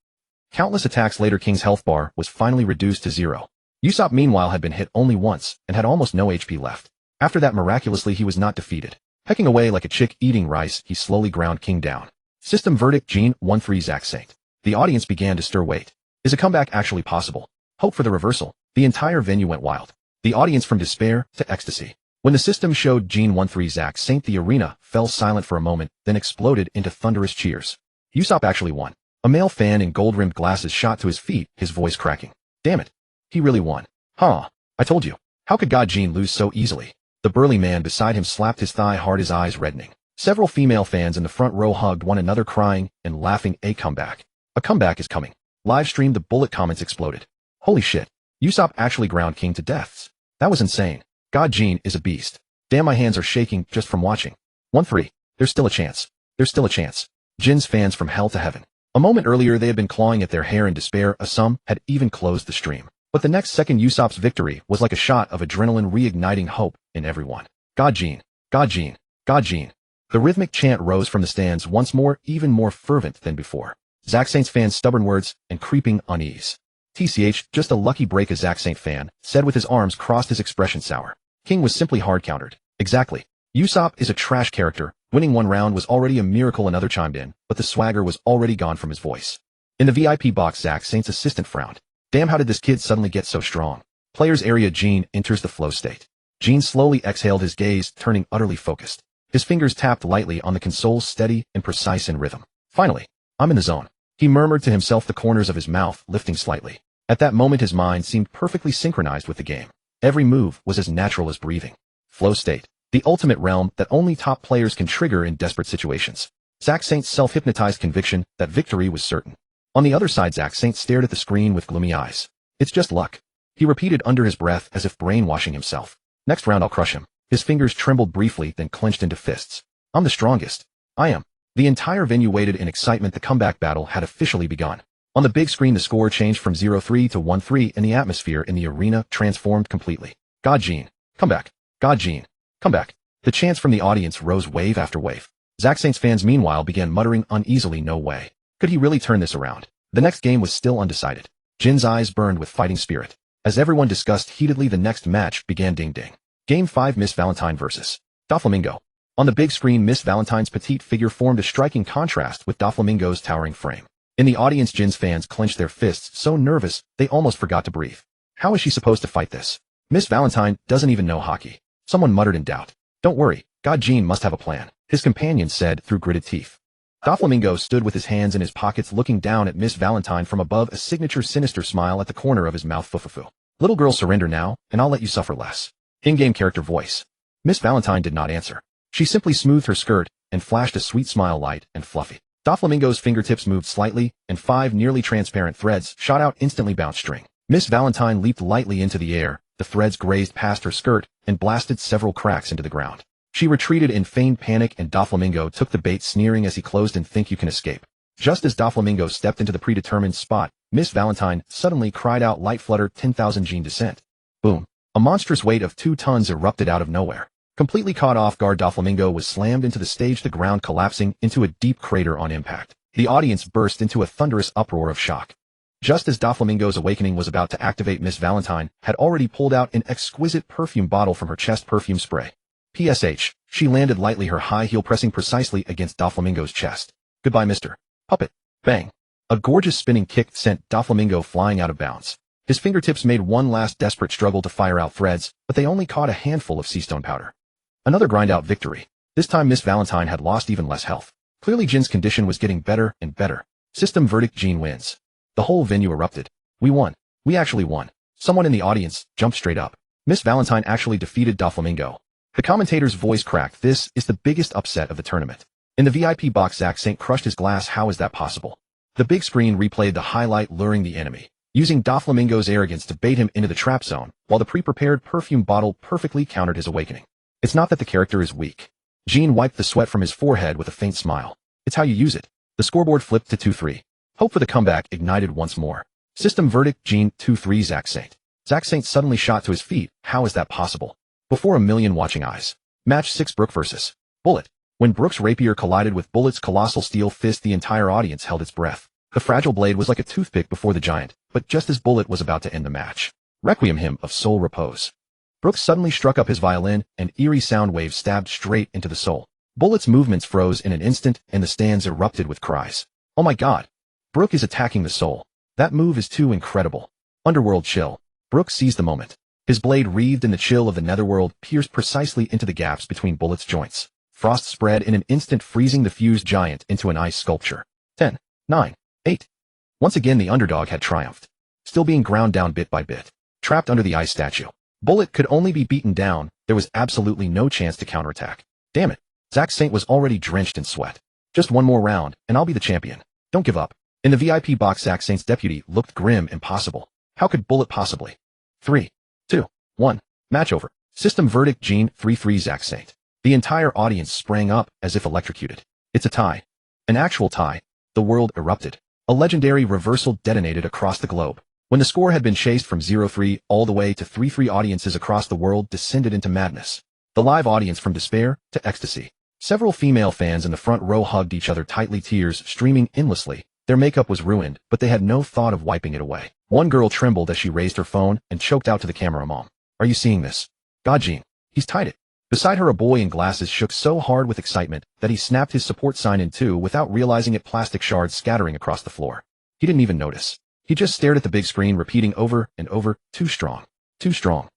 A: Countless attacks later, King's health bar was finally reduced to 0. Usopp, meanwhile, had been hit only once and had almost no HP left. After that, miraculously, he was not defeated. Pecking away like a chick eating rice, he slowly ground King down. System verdict, Gene 1-3 Zack Saint. The audience began to stir. Wait. Is a comeback actually possible? Hope for the reversal. The entire venue went wild. The audience from despair to ecstasy. When the system showed Gene 1-3 Zack Saint, the arena fell silent for a moment, then exploded into thunderous cheers. Usopp actually won. A male fan in gold-rimmed glasses shot to his feet, his voice cracking. Damn it. He really won. Huh. I told you. How could God Gene lose so easily? The burly man beside him slapped his thigh hard, his eyes reddening. Several female fans in the front row hugged one another, crying and laughing. A comeback. A comeback is coming. Live stream, the bullet comments exploded. Holy shit. Usopp actually ground King to deaths. That was insane. God Gene is a beast. Damn, my hands are shaking just from watching. 1-3. There's still a chance. There's still a chance. Jin's fans from hell to heaven. A moment earlier, they had been clawing at their hair in despair. Some had even closed the stream. But the next second, Usopp's victory was like a shot of adrenaline, reigniting hope in everyone. God Gene. God Gene. God Gene. The rhythmic chant rose from the stands once more, even more fervent than before. Zack Saint's fans' stubborn words and creeping unease. TCH, just a lucky break, a Zack Saint fan said with his arms crossed, his expression sour. King was simply hard countered. Exactly. Usopp is a trash character. Winning one round was already a miracle, another chimed in, but the swagger was already gone from his voice. In the VIP box, Zack Saint's assistant frowned. Damn, how did this kid suddenly get so strong? Player's area, Gene enters the flow state. Gene slowly exhaled, his gaze turning utterly focused. His fingers tapped lightly on the console, steady and precise in rhythm. Finally, I'm in the zone. He murmured to himself, the corners of his mouth lifting slightly. At that moment his mind seemed perfectly synchronized with the game. Every move was as natural as breathing. Flow state. The ultimate realm that only top players can trigger in desperate situations. Zack Saint's self-hypnotized conviction that victory was certain. On the other side, Zack Saint stared at the screen with gloomy eyes. It's just luck. He repeated under his breath as if brainwashing himself. Next round I'll crush him. His fingers trembled briefly, then clenched into fists. I'm the strongest. I am. The entire venue waited in excitement. The comeback battle had officially begun. On the big screen the score changed from 0-3 to 1-3 and the atmosphere in the arena transformed completely. God Gene. Come back. God Gene. Come back. The chants from the audience rose wave after wave. Zack Saint's fans meanwhile began muttering uneasily, no way. Could he really turn this around? The next game was still undecided. Jin's eyes burned with fighting spirit. As everyone discussed heatedly, the next match began. Ding ding. Game 5, Miss Valentine vs. Doflamingo. On the big screen Miss Valentine's petite figure formed a striking contrast with Doflamingo's towering frame. In the audience Jin's fans clenched their fists, so nervous they almost forgot to breathe. How is she supposed to fight this? Miss Valentine doesn't even know hockey. Someone muttered in doubt. Don't worry, God Gene must have a plan, his companion said through gritted teeth. Doflamingo stood with his hands in his pockets looking down at Miss Valentine from above, a signature sinister smile at the corner of his mouth. Fufufu. Little girl, surrender now, and I'll let you suffer less. In-game character voice. Miss Valentine did not answer. She simply smoothed her skirt and flashed a sweet smile, light and fluffy. Doflamingo's fingertips moved slightly, and 5 nearly transparent threads shot out, instantly bounce string. Miss Valentine leaped lightly into the air, the threads grazed past her skirt and blasted several cracks into the ground. She retreated in feigned panic, and Doflamingo took the bait, sneering as he closed and think you can escape. Just as Doflamingo stepped into the predetermined spot, Miss Valentine suddenly cried out, light flutter 10,000 gene descent. Boom. A monstrous weight of 2 tons erupted out of nowhere. Completely caught off guard, Doflamingo was slammed into the stage, the ground collapsing into a deep crater on impact. The audience burst into a thunderous uproar of shock. Just as Doflamingo's awakening was about to activate, Miss Valentine had already pulled out an exquisite perfume bottle from her chest. Perfume spray. PSH. She landed lightly, her high heel pressing precisely against Doflamingo's chest. Goodbye, Mr. Puppet. Bang. A gorgeous spinning kick sent Doflamingo flying out of bounds. His fingertips made one last desperate struggle to fire out threads, but they only caught a handful of seastone powder. Another grind-out victory. This time Miss Valentine had lost even less health. Clearly Jin's condition was getting better and better. System verdict, Jin wins. The whole venue erupted. We won. We actually won. Someone in the audience jumped straight up. Miss Valentine actually defeated Doflamingo. The commentator's voice cracked. This is the biggest upset of the tournament. In the VIP box, Zack Saint crushed his glass. How is that possible? The big screen replayed the highlight, luring the enemy, using Doflamingo's arrogance to bait him into the trap zone, while the pre-prepared perfume bottle perfectly countered his awakening. It's not that the character is weak. Gene wiped the sweat from his forehead with a faint smile. It's how you use it. The scoreboard flipped to 2-3. Hope for the comeback ignited once more. System verdict, Gene 2-3 Zack Saint. Zack Saint suddenly shot to his feet. How is that possible? Before a million watching eyes. Match 6, Brooke vs. Bullet. When Brooke's rapier collided with Bullet's colossal steel fist, the entire audience held its breath. The fragile blade was like a toothpick before the giant, but just as Bullet was about to end the match. Requiem, hymn of soul repose. Brooke suddenly struck up his violin, and eerie sound waves stabbed straight into the soul. Bullet's movements froze in an instant, and the stands erupted with cries. Oh my god! Brooke is attacking the soul. That move is too incredible. Underworld chill. Brooke seized the moment. His blade, wreathed in the chill of the netherworld, pierced precisely into the gaps between Bullet's joints. Frost spread in an instant, freezing the fused giant into an ice sculpture. 10, 9, 8. Once again the underdog had triumphed. Still being ground down bit by bit. Trapped under the ice statue. Bullet could only be beaten down. There was absolutely no chance to counterattack. Damn it. Zack Saint was already drenched in sweat. Just one more round, and I'll be the champion. Don't give up. In the VIP box, Zack Saint's deputy looked grim. Impossible. How could Bullet possibly? 3, 2, 1. Match over. System verdict, Gene 3-3 Zack Saint. The entire audience sprang up as if electrocuted. It's a tie. An actual tie. The world erupted. A legendary reversal detonated across the globe. When the score had been chased from 0-3 all the way to 3-3, audiences across the world descended into madness. The live audience from despair to ecstasy. Several female fans in the front row hugged each other tightly, tears streaming endlessly. Their makeup was ruined, but they had no thought of wiping it away. One girl trembled as she raised her phone and choked out to the camera, "Mom, are you seeing this? God, Gene, he's tied it." Beside her, a boy in glasses shook so hard with excitement that he snapped his support sign in two without realizing it, plastic shards scattering across the floor. He didn't even notice. He just stared at the big screen, repeating over and over, "Too strong. Too strong."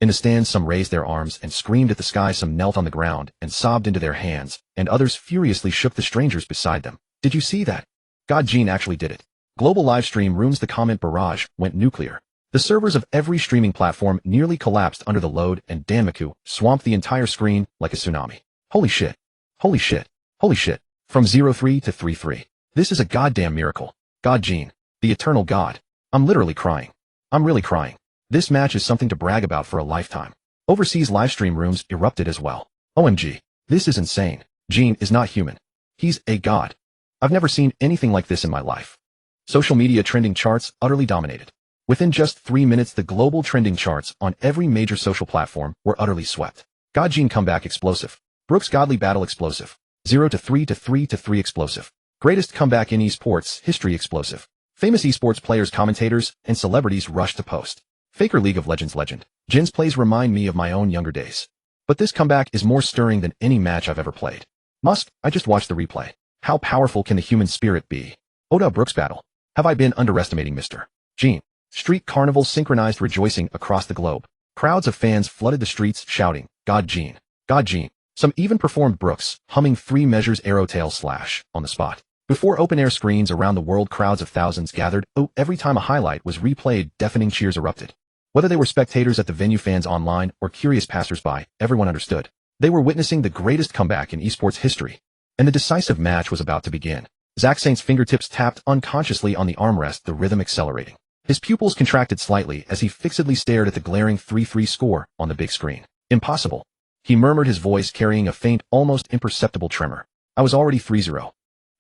A: In the stands, some raised their arms and screamed at the sky, some knelt on the ground and sobbed into their hands, and others furiously shook the strangers beside them. "Did you see that? God Gene actually did it. Global live stream rooms. The comment barrage went nuclear. The servers of every streaming platform nearly collapsed under the load, and Danmaku swamped the entire screen like a tsunami. Holy shit. Holy shit. Holy shit. From 0-3 to 3-3. This is a goddamn miracle. God Gene. The eternal God. I'm literally crying. I'm really crying. This match is something to brag about for a lifetime. Overseas livestream rooms erupted as well. OMG. This is insane. Gene is not human. He's a god. I've never seen anything like this in my life. Social media trending charts utterly dominated. Within just 3 minutes, the global trending charts on every major social platform were utterly swept. God Gene comeback explosive. Brooks Godly battle explosive. 0-3 to 3-3 explosive. Greatest comeback in esports history explosive. Famous esports players, commentators, and celebrities rushed to post. Faker League of Legends legend. Jin's plays remind me of my own younger days. But this comeback is more stirring than any match I've ever played. I just watched the replay. How powerful can the human spirit be? Oda Brooks battle. Have I been underestimating Mr. Gene? Street carnival synchronized rejoicing across the globe. Crowds of fans flooded the streets shouting, God Gene. God Gene. Some even performed Brooks, humming 3 measures arrow tail slash on the spot. Before open-air screens around the world, crowds of thousands gathered. Every time a highlight was replayed, deafening cheers erupted. Whether they were spectators at the venue, fans online, or curious passers-by, everyone understood. They were witnessing the greatest comeback in esports history. And the decisive match was about to begin. Zack Saint's fingertips tapped unconsciously on the armrest, the rhythm accelerating. His pupils contracted slightly as he fixedly stared at the glaring 3-3 score on the big screen. Impossible. He murmured, his voice carrying a faint, almost imperceptible tremor. I was already 3-0.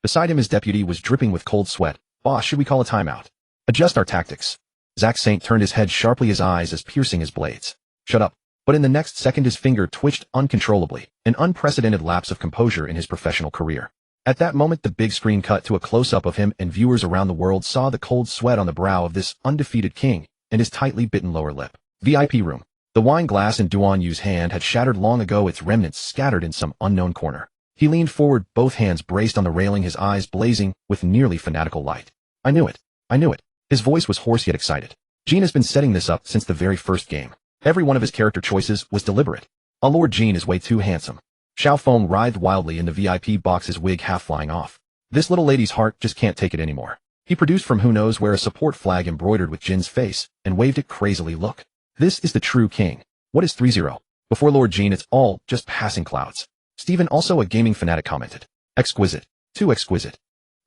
A: Beside him, his deputy was dripping with cold sweat. Boss, should we call a timeout? Adjust our tactics. Zack Saint turned his head sharply, his eyes as piercing as blades. Shut up. But in the next second, his finger twitched uncontrollably, an unprecedented lapse of composure in his professional career. At that moment, the big screen cut to a close-up of him, and viewers around the world saw the cold sweat on the brow of this undefeated king and his tightly bitten lower lip. VIP room. The wine glass in Duan Yu's hand had shattered long ago, its remnants scattered in some unknown corner. He leaned forward, both hands braced on the railing, his eyes blazing with nearly fanatical light. I knew it. I knew it. His voice was hoarse yet excited. Gene has been setting this up since the very first game. Every one of his character choices was deliberate. Our Lord Gene is way too handsome. Xiao Feng writhed wildly in the VIP box, his wig half flying off. This little lady's heart just can't take it anymore. He produced from who knows where a support flag embroidered with Jin's face and waved it crazily. Look. This is the true king. What is 3-0? Before Lord Gene, it's all just passing clouds. Stephen, also a gaming fanatic, commented. Exquisite. Too exquisite.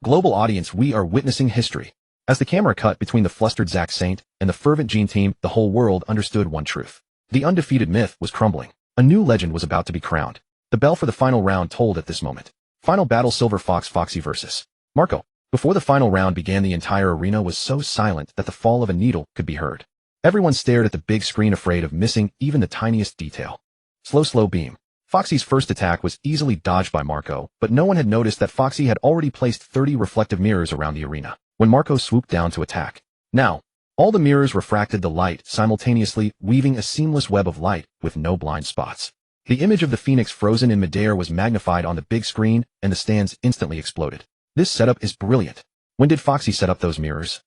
A: Global audience, we are witnessing history. As the camera cut between the flustered Zack Saint and the fervent Gene team, the whole world understood one truth. The undefeated myth was crumbling. A new legend was about to be crowned. The bell for the final round tolled at this moment. Final battle, Silver Fox Foxy versus Marco. Before the final round began, the entire arena was so silent that the fall of a needle could be heard. Everyone stared at the big screen, afraid of missing even the tiniest detail. Slow beam. Foxy's first attack was easily dodged by Marco, but no one had noticed that Foxy had already placed 30 reflective mirrors around the arena when Marco swooped down to attack. Now, all the mirrors refracted the light simultaneously, weaving a seamless web of light with no blind spots. The image of the phoenix frozen in midair was magnified on the big screen, and the stands instantly exploded. This setup is brilliant. When did Foxy set up those mirrors?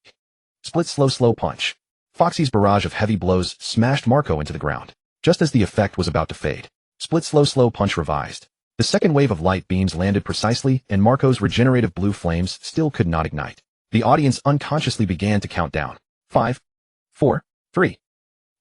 A: Split slow punch. Foxy's barrage of heavy blows smashed Marco into the ground, just as the effect was about to fade. Split slow punch revised. The second wave of light beams landed precisely, and Marco's regenerative blue flames still could not ignite. The audience unconsciously began to count down. 5, 4, 3.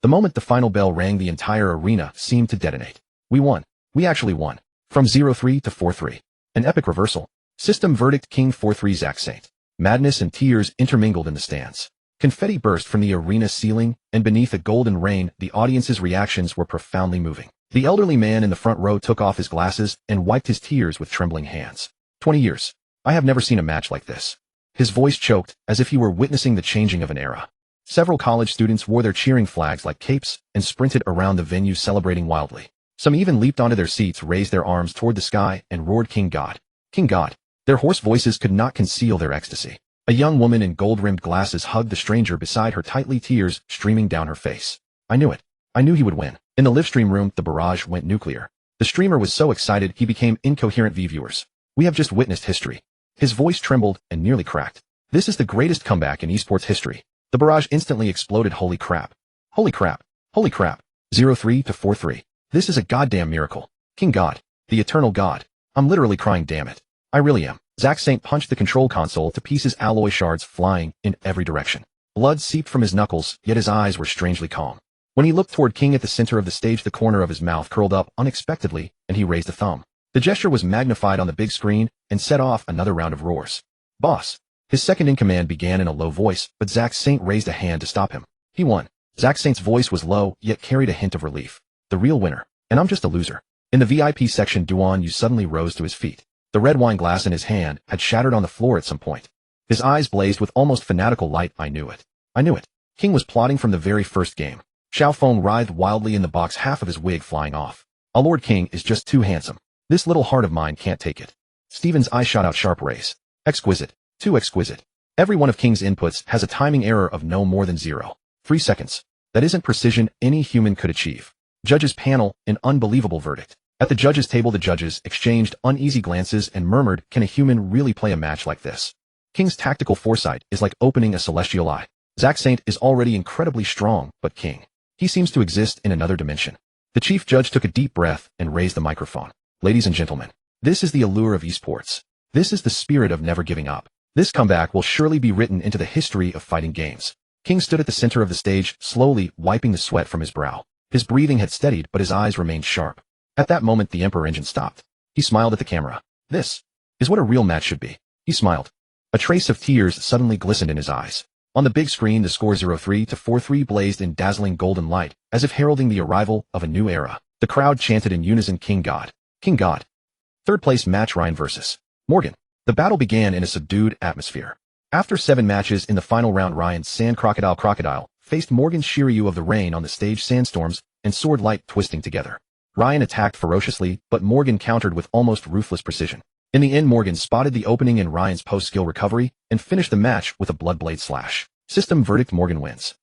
A: The moment the final bell rang, the entire arena seemed to detonate. We won. We actually won. From 0-3 to 4-3. An epic reversal. System verdict, King 4-3 Zack Saint. Madness and tears intermingled in the stands. Confetti burst from the arena ceiling, and beneath a golden rain, the audience's reactions were profoundly moving. The elderly man in the front row took off his glasses and wiped his tears with trembling hands. 20 years. I have never seen a match like this. His voice choked, as if he were witnessing the changing of an era. Several college students wore their cheering flags like capes and sprinted around the venue, celebrating wildly. Some even leaped onto their seats, raised their arms toward the sky, and roared, King God! King God! Their hoarse voices could not conceal their ecstasy. A young woman in gold-rimmed glasses hugged the stranger beside her tightly, tears streaming down her face. I knew it. I knew he would win. In the livestream room, the barrage went nuclear. The streamer was so excited he became incoherent. Viewers, we have just witnessed history. His voice trembled and nearly cracked. This is the greatest comeback in esports history. The barrage instantly exploded. Holy crap. Holy crap. Holy crap. 0-3 to 4-3. This is a goddamn miracle. King God. The eternal God. I'm literally crying, damn it. I really am. Zack Saint punched the control console to pieces, alloy shards flying in every direction. Blood seeped from his knuckles, yet his eyes were strangely calm. When he looked toward King at the center of the stage, the corner of his mouth curled up unexpectedly, and he raised a thumb. The gesture was magnified on the big screen and set off another round of roars. "Boss." His second-in-command began in a low voice, but Zack Saint raised a hand to stop him. He won. Zack Saint's voice was low, yet carried a hint of relief. "The real winner. And I'm just a loser." In the VIP section, Duan Yu suddenly rose to his feet. The red wine glass in his hand had shattered on the floor at some point. His eyes blazed with almost fanatical light. "I knew it. I knew it." King was plotting from the very first game. Xiao Feng writhed wildly in the box, half of his wig flying off. "A Lord King is just too handsome. This little heart of mine can't take it." Steven's eye shot out sharp rays. "Exquisite. Too exquisite." Every one of King's inputs has a timing error of no more than 0.3 seconds. That isn't precision any human could achieve. Judges panel, an unbelievable verdict. At the judges' table, the judges exchanged uneasy glances and murmured, "Can a human really play a match like this?" King's tactical foresight is like opening a celestial eye. Zack Saint is already incredibly strong, but King, he seems to exist in another dimension. The chief judge took a deep breath and raised the microphone. "Ladies and gentlemen, this is the allure of esports. This is the spirit of never giving up. This comeback will surely be written into the history of fighting games." King stood at the center of the stage, slowly wiping the sweat from his brow. His breathing had steadied, but his eyes remained sharp. At that moment, the Emperor engine stopped. He smiled at the camera. "This is what a real match should be." He smiled. A trace of tears suddenly glistened in his eyes. On the big screen, the score 0-3 to 4-3 blazed in dazzling golden light, as if heralding the arrival of a new era. The crowd chanted in unison, "King God! King God!" Third place match, Ryan versus Morgan. The battle began in a subdued atmosphere. After 7 matches in the final round, Ryan Sand Crocodile faced Morgan Shiryu of the Rain on the stage, sandstorms and sword light twisting together. Ryan attacked ferociously, but Morgan countered with almost ruthless precision. In the end, Morgan spotted the opening in Ryan's post-skill recovery and finished the match with a bloodblade slash. System verdict: Morgan wins.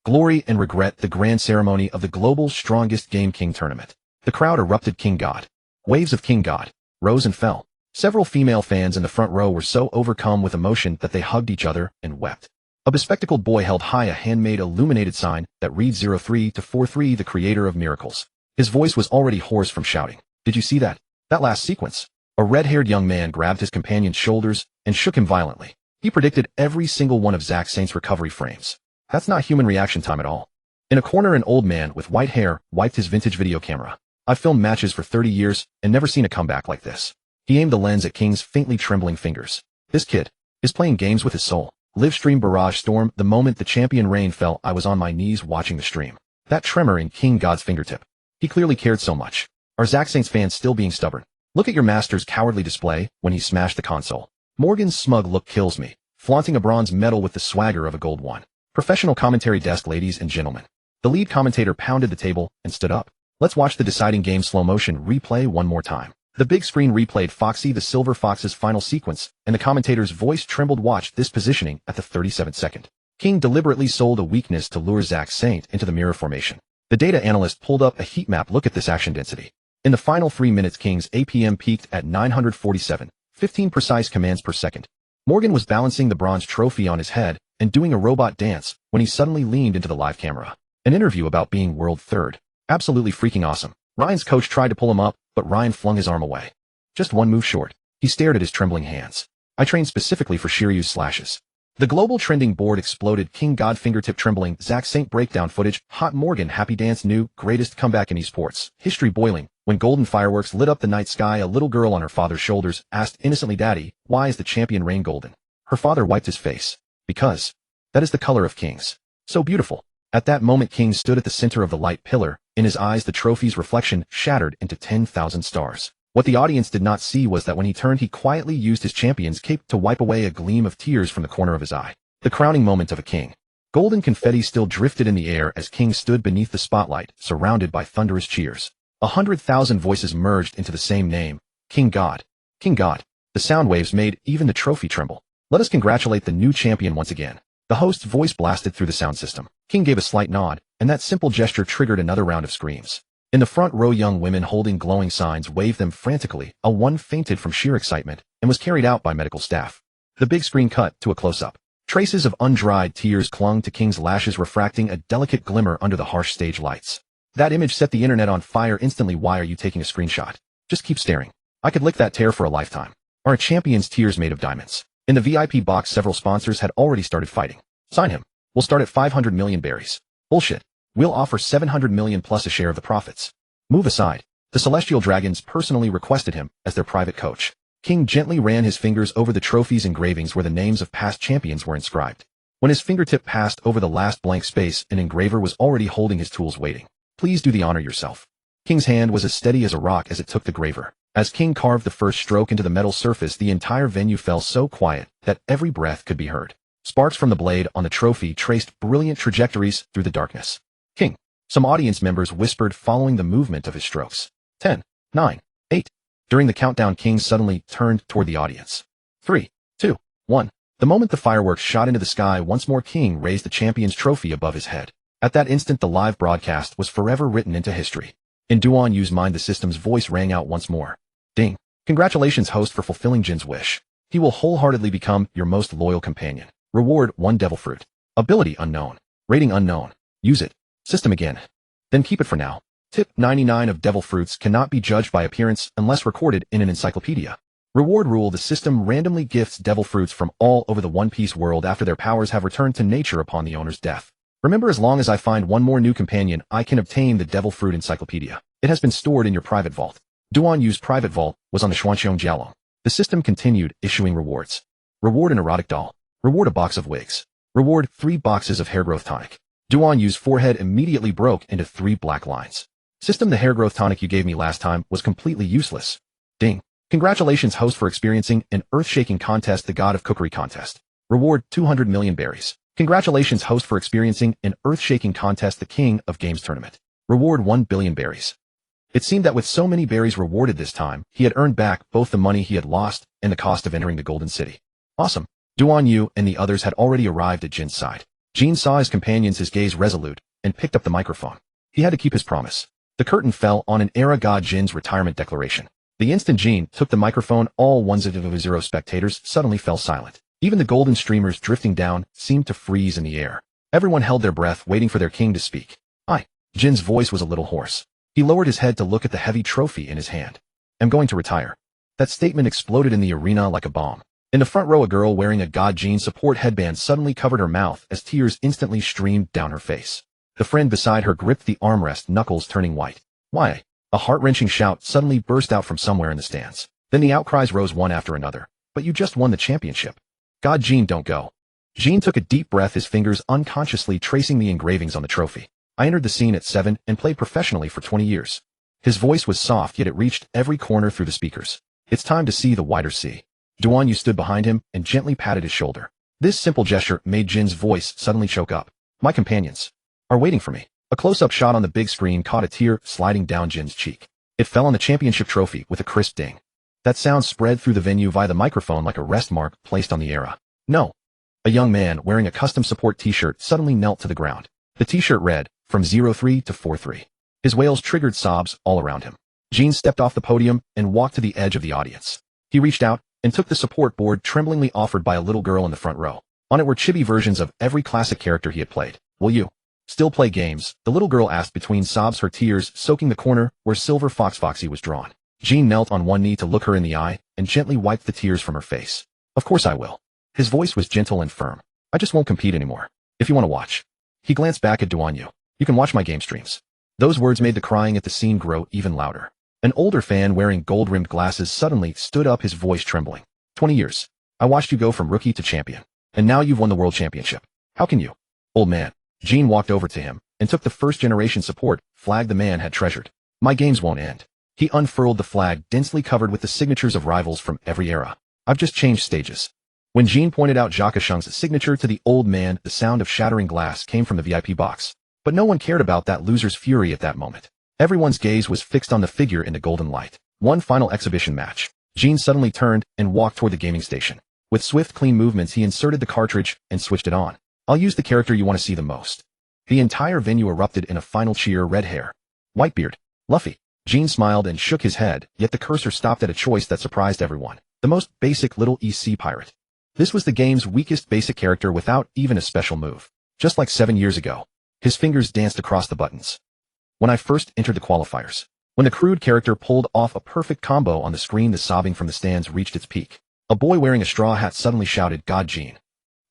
A: Glory and regret: the grand ceremony of the global strongest game King tournament. The crowd erupted. "King God." Waves of "King God" rose and fell. Several female fans in the front row were so overcome with emotion that they hugged each other and wept. A bespectacled boy held high a handmade illuminated sign that read 0-3 to 4-3, the creator of miracles. His voice was already hoarse from shouting. "Did you see that? That last sequence?" A red-haired young man grabbed his companion's shoulders and shook him violently. He predicted every single one of Zack Saint's recovery frames. That's not human reaction time at all. In a corner, an old man with white hair wiped his vintage video camera. "I've filmed matches for 30 years and never seen a comeback like this." He aimed the lens at King's faintly trembling fingers. "This kid is playing games with his soul." Livestream Barrage Storm: the moment the champion Rain fell, I was on my knees watching the stream. That tremor in King God's fingertip. He clearly cared so much. Are Zack Saint's fans still being stubborn? Look at your master's cowardly display when he smashed the console. Morgan's smug look kills me, flaunting a bronze medal with the swagger of a gold one. Professional commentary desk: ladies and gentlemen. The lead commentator pounded the table and stood up. "Let's watch the deciding game slow motion replay one more time." The big screen replayed Foxy the Silver Fox's final sequence, and the commentator's voice trembled. "Watch this positioning at the 37th second. King deliberately sold a weakness to lure Zack Saint into the mirror formation." The data analyst pulled up a heat map. "Look at this action density. In the final 3 minutes, King's APM peaked at 947, 15 precise commands per second. Morgan was balancing the bronze trophy on his head and doing a robot dance when he suddenly leaned into the live camera. An interview about being world third. Absolutely freaking awesome. Ryan's coach tried to pull him up, but Ryan flung his arm away. Just one move short. He stared at his trembling hands. "I trained specifically for Shiryu's slashes." The global trending board exploded. King God fingertip trembling. Zack Saint breakdown footage. Hot Morgan happy dance. New greatest comeback in esports. History boiling. When golden fireworks lit up the night sky, a little girl on her father's shoulders asked innocently, "Daddy, why is the champion Rain golden?" Her father wiped his face. "Because that is the color of Kings. So beautiful." At that moment, King stood at the center of the light pillar. In his eyes, the trophy's reflection shattered into 10,000 stars. What the audience did not see was that when he turned, he quietly used his champion's cape to wipe away a gleam of tears from the corner of his eye. The crowning moment of a king. Golden confetti still drifted in the air as King stood beneath the spotlight, surrounded by thunderous cheers. 100,000 voices merged into the same name. "King God. King God." The sound waves made even the trophy tremble. "Let us congratulate the new champion once again." The host's voice blasted through the sound system. King gave a slight nod, and that simple gesture triggered another round of screams. In the front row, young women holding glowing signs waved them frantically. A one fainted from sheer excitement and was carried out by medical staff. The big screen cut to a close-up. Traces of undried tears clung to King's lashes, refracting a delicate glimmer under the harsh stage lights. That image set the internet on fire instantly. "Why are you taking a screenshot? Just keep staring. I could lick that tear for a lifetime." Are a champion's tears made of diamonds? In the VIP box, several sponsors had already started fighting. Sign him. We'll start at 500 million berries. Bullshit. We'll offer 700 million plus a share of the profits. Move aside. The Celestial Dragons personally requested him as their private coach. King gently ran his fingers over the trophy's engravings where the names of past champions were inscribed. When his fingertip passed over the last blank space, an engraver was already holding his tools waiting. Please do the honor yourself. King's hand was as steady as a rock as it took the graver. As King carved the first stroke into the metal surface, the entire venue fell so quiet that every breath could be heard. Sparks from the blade on the trophy traced brilliant trajectories through the darkness. King. Some audience members whispered following the movement of his strokes. 10, 9, 8. During the countdown, King suddenly turned toward the audience. 3, 2, 1. The moment the fireworks shot into the sky, once more King raised the champion's trophy above his head. At that instant, the live broadcast was forever written into history. In Duan Yu's mind, the system's voice rang out once more. Ding. Congratulations, host, for fulfilling Jin's wish. He will wholeheartedly become your most loyal companion. Reward: 1 devil fruit. Ability unknown. Rating unknown. Use it. System again. Then keep it for now. Tip: 99 of devil fruits cannot be judged by appearance unless recorded in an encyclopedia. Reward rule: the system randomly gifts devil fruits from all over the One Piece world after their powers have returned to nature upon the owner's death. Remember, as long as I find one more new companion, I can obtain the devil fruit encyclopedia. It has been stored in your private vault. Duan Yu's private vault was on the Xuanxiong Jiaolong. The system continued issuing rewards. Reward: an erotic doll. Reward: a box of wigs. Reward: 3 boxes of hair growth tonic. Duan Yu's forehead immediately broke into 3 black lines. System: the hair growth tonic you gave me last time was completely useless. Ding. Congratulations, host, for experiencing an earth-shaking contest, the God of Cookery contest. Reward: 200 million berries. Congratulations, host, for experiencing an earth-shaking contest, the King of Games tournament. Reward: 1 billion berries. It seemed that with so many berries rewarded this time, he had earned back both the money he had lost and the cost of entering the Golden City. Awesome. Duan Yu and the others had already arrived at Jin's side. Jin saw his companions, his gaze resolute, and picked up the microphone. He had to keep his promise. The curtain fell on an era god Jin's retirement declaration. The instant Jin took the microphone, all 100 spectators suddenly fell silent. Even the golden streamers drifting down seemed to freeze in the air. Everyone held their breath, waiting for their king to speak. Jin's voice was a little hoarse. He lowered his head to look at the heavy trophy in his hand. I'm going to retire. That statement exploded in the arena like a bomb. In the front row, a girl wearing a God Jin support headband suddenly covered her mouth as tears instantly streamed down her face. The friend beside her gripped the armrest, knuckles turning white. Why? A heart-wrenching shout suddenly burst out from somewhere in the stands. Then the outcries rose one after another. But you just won the championship. God Jin, don't go. Jin took a deep breath, his fingers unconsciously tracing the engravings on the trophy. I entered the scene at 7 and played professionally for 20 years. His voice was soft, yet it reached every corner through the speakers. It's time to see the wider sea. Duan Yu stood behind him and gently patted his shoulder. This simple gesture made Jin's voice suddenly choke up. My companions are waiting for me. A close-up shot on the big screen caught a tear sliding down Jin's cheek. It fell on the championship trophy with a crisp ding. That sound spread through the venue via the microphone like a rest mark placed on the era. No. A young man wearing a custom support t-shirt suddenly knelt to the ground. The t-shirt read, from 03 to 43. His wails triggered sobs all around him. Jin stepped off the podium and walked to the edge of the audience. He reached out and took the support board tremblingly offered by a little girl in the front row. On it were chibi versions of every classic character he had played. Will you still play games? The little girl asked between sobs, her tears soaking the corner where Silver Fox Foxy was drawn. Jin knelt on one knee to look her in the eye and gently wiped the tears from her face. Of course I will. His voice was gentle and firm. I just won't compete anymore. If you want to watch. He glanced back at Duan Yu. You can watch my game streams. Those words made the crying at the scene grow even louder. An older fan wearing gold-rimmed glasses suddenly stood up, his voice trembling. 20 years. I watched you go from rookie to champion. And now you've won the world championship. How can you? Old man. Jin walked over to him and took the first-generation support flag the man had treasured. My games won't end. He unfurled the flag, densely covered with the signatures of rivals from every era. I've just changed stages. When Jin pointed out Jaka Shung's signature to the old man, the sound of shattering glass came from the VIP box. But no one cared about that loser's fury at that moment. Everyone's gaze was fixed on the figure in the golden light. One final exhibition match. Jin suddenly turned and walked toward the gaming station. With swift, clean movements, he inserted the cartridge and switched it on. I'll use the character you want to see the most. The entire venue erupted in a final cheer. Red hair. Whitebeard. Luffy. Jin smiled and shook his head, yet the cursor stopped at a choice that surprised everyone. The most basic little EC pirate. This was the game's weakest basic character without even a special move. Just like 7 years ago. His fingers danced across the buttons. When I first entered the qualifiers, When the crude character pulled off a perfect combo on the screen, the sobbing from the stands reached its peak. A boy wearing a straw hat suddenly shouted, "God, Gene.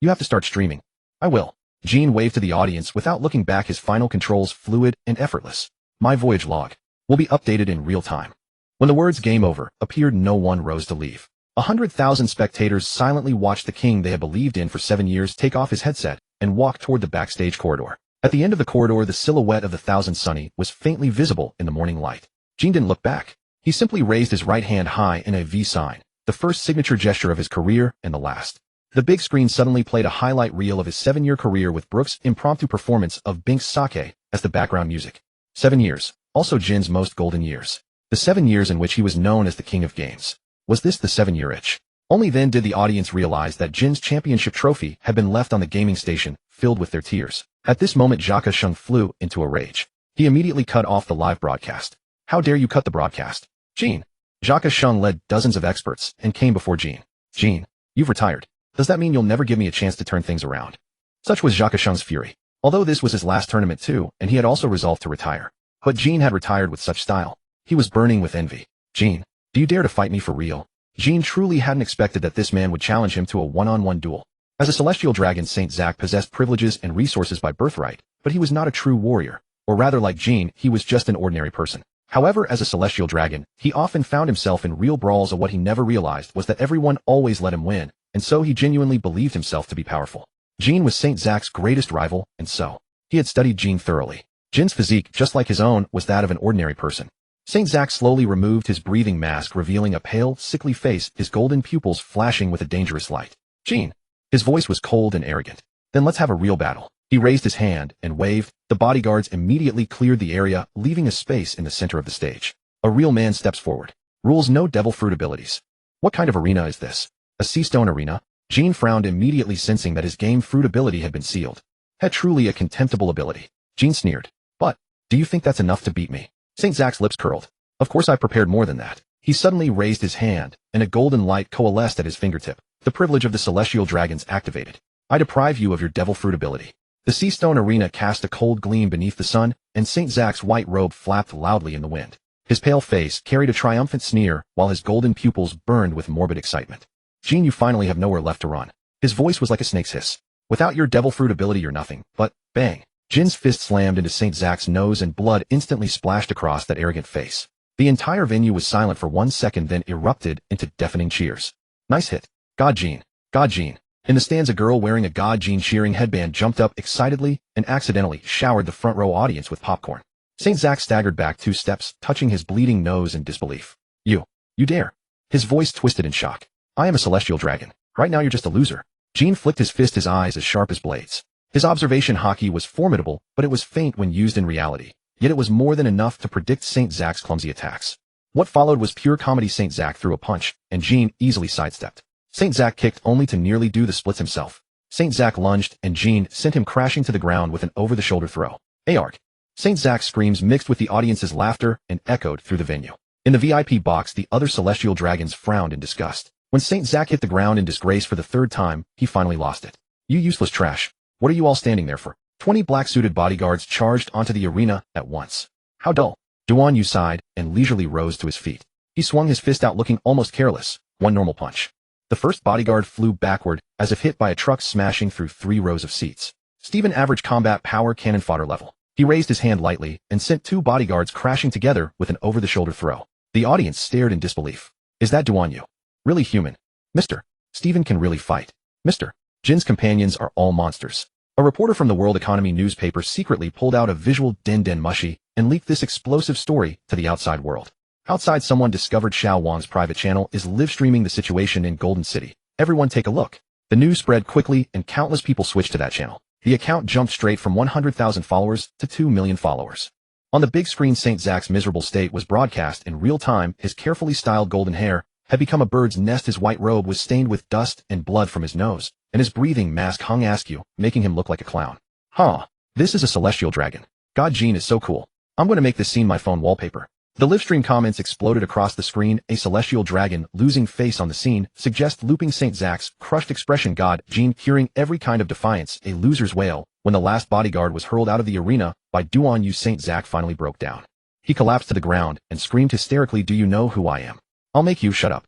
A: You have to start streaming." "I will." Gene waved to the audience without looking back, his final controls fluid and effortless. "My voyage log will be updated in real time." When the words "game over" appeared, no one rose to leave. 100,000 spectators silently watched the king they had believed in for 7 years take off his headset and walk toward the backstage corridor. At the end of the corridor, the silhouette of the Thousand Sunny was faintly visible in the morning light. Gene didn't look back. He simply raised his right hand high in a V sign, the first signature gesture of his career and the last. The big screen suddenly played a highlight reel of his 7-year career with Brooks' impromptu performance of Bink's Sake as the background music. 7 years, also Jin's most golden years. The 7 years in which he was known as the King of Games. Was this the 7-year itch? Only then did the audience realize that Jin's championship trophy had been left on the gaming station, filled with their tears. At this moment, Jaka Shung flew into a rage. He immediately cut off the live broadcast. "How dare you cut the broadcast, Gene?" Jaka Shung led dozens of experts and came before Gene. "Gene, you've retired. Does that mean you'll never give me a chance to turn things around?" Such was Jaka Shung's fury. Although this was his last tournament too, and he had also resolved to retire. But Gene had retired with such style. He was burning with envy. "Gene, do you dare to fight me for real?" Gene truly hadn't expected that this man would challenge him to a one-on-one duel. As a celestial dragon, Saint Zac possessed privileges and resources by birthright, but he was not a true warrior. Or rather, like Gene, he was just an ordinary person. However, as a celestial dragon, he often found himself in real brawls, and what he never realized was that everyone always let him win, and so he genuinely believed himself to be powerful. Gene was Saint Zac's greatest rival, and so he had studied Gene thoroughly. Jin's physique, just like his own, was that of an ordinary person. Saint Zac slowly removed his breathing mask, revealing a pale, sickly face, his golden pupils flashing with a dangerous light. "Gene." His voice was cold and arrogant. "Then let's have a real battle." He raised his hand and waved. The bodyguards immediately cleared the area, leaving a space in the center of the stage. A real man steps forward. Rules: no devil fruit abilities. What kind of arena is this? A sea stone arena? Gene frowned, immediately sensing that his game fruit ability had been sealed. Had truly a contemptible ability. Gene sneered. "But, do you think that's enough to beat me?" Saint Zac's lips curled. "Of course I prepared more than that." He suddenly raised his hand, and a golden light coalesced at his fingertip. The privilege of the celestial dragons activated. "I deprive you of your devil fruit ability." The sea stone arena cast a cold gleam beneath the sun, and Saint Zac's white robe flapped loudly in the wind. His pale face carried a triumphant sneer, while his golden pupils burned with morbid excitement. "Gene, you finally have nowhere left to run." His voice was like a snake's hiss. "Without your devil fruit ability, you're nothing." But, bang! Jin's fist slammed into Saint Zac's nose, and blood instantly splashed across that arrogant face. The entire venue was silent for 1 second, then erupted into deafening cheers. "Nice hit. God, Gene. God, Gene." In the stands, a girl wearing a God, Gene cheering headband jumped up excitedly and accidentally showered the front row audience with popcorn. Saint Zac staggered back 2 steps, touching his bleeding nose in disbelief. You dare." His voice twisted in shock. "I am a celestial dragon. Right now you're just a loser." Gene flicked his fist, his eyes as sharp as blades. His observation hockey was formidable, but it was faint when used in reality. Yet it was more than enough to predict Saint Zac's clumsy attacks. What followed was pure comedy. Saint Zac threw a punch, and Gene easily sidestepped. Saint Zac kicked, only to nearly do the splits himself. Saint Zac lunged, and Gene sent him crashing to the ground with an over-the-shoulder throw. "Arg!" Saint Zac's screams mixed with the audience's laughter and echoed through the venue. In the VIP box, the other celestial dragons frowned in disgust. When Saint Zac hit the ground in disgrace for the 3rd time, he finally lost it. "You useless trash. What are you all standing there for?" 20 black-suited bodyguards charged onto the arena at once. "How dull." Duan Yu sighed and leisurely rose to his feet. He swung his fist out, looking almost careless. One normal punch. The first bodyguard flew backward, as if hit by a truck, smashing through 3 rows of seats. Stephen average combat power cannon fodder level. He raised his hand lightly and sent 2 bodyguards crashing together with an over-the-shoulder throw. The audience stared in disbelief. "Is that Duan Yu? Really human? Mr. Stephen can really fight. Mr. Jin's companions are all monsters." A reporter from the World Economy newspaper secretly pulled out a visual Den Mushy and leaked this explosive story to the outside world. Outside, someone discovered Xiao Wang's private channel is live streaming the situation in Golden City. "Everyone take a look." The news spread quickly, and countless people switched to that channel. The account jumped straight from 100,000 followers to 2 million followers. On the big screen, Saint Zac's miserable state was broadcast in real time. His carefully styled golden hair had become a bird's nest, his white robe was stained with dust and blood from his nose, and his breathing mask hung askew, making him look like a clown. "Huh. This is a celestial dragon. God, Gene is so cool. I'm going to make this scene my phone wallpaper." The livestream comments exploded across the screen. "A celestial dragon losing face on the scene suggests looping Saint Zac's crushed expression. God, Gene curing every kind of defiance. A loser's wail." When the last bodyguard was hurled out of the arena by Duan Yu, Saint Zac finally broke down. He collapsed to the ground and screamed hysterically, "Do you know who I am? I'll make you shut up."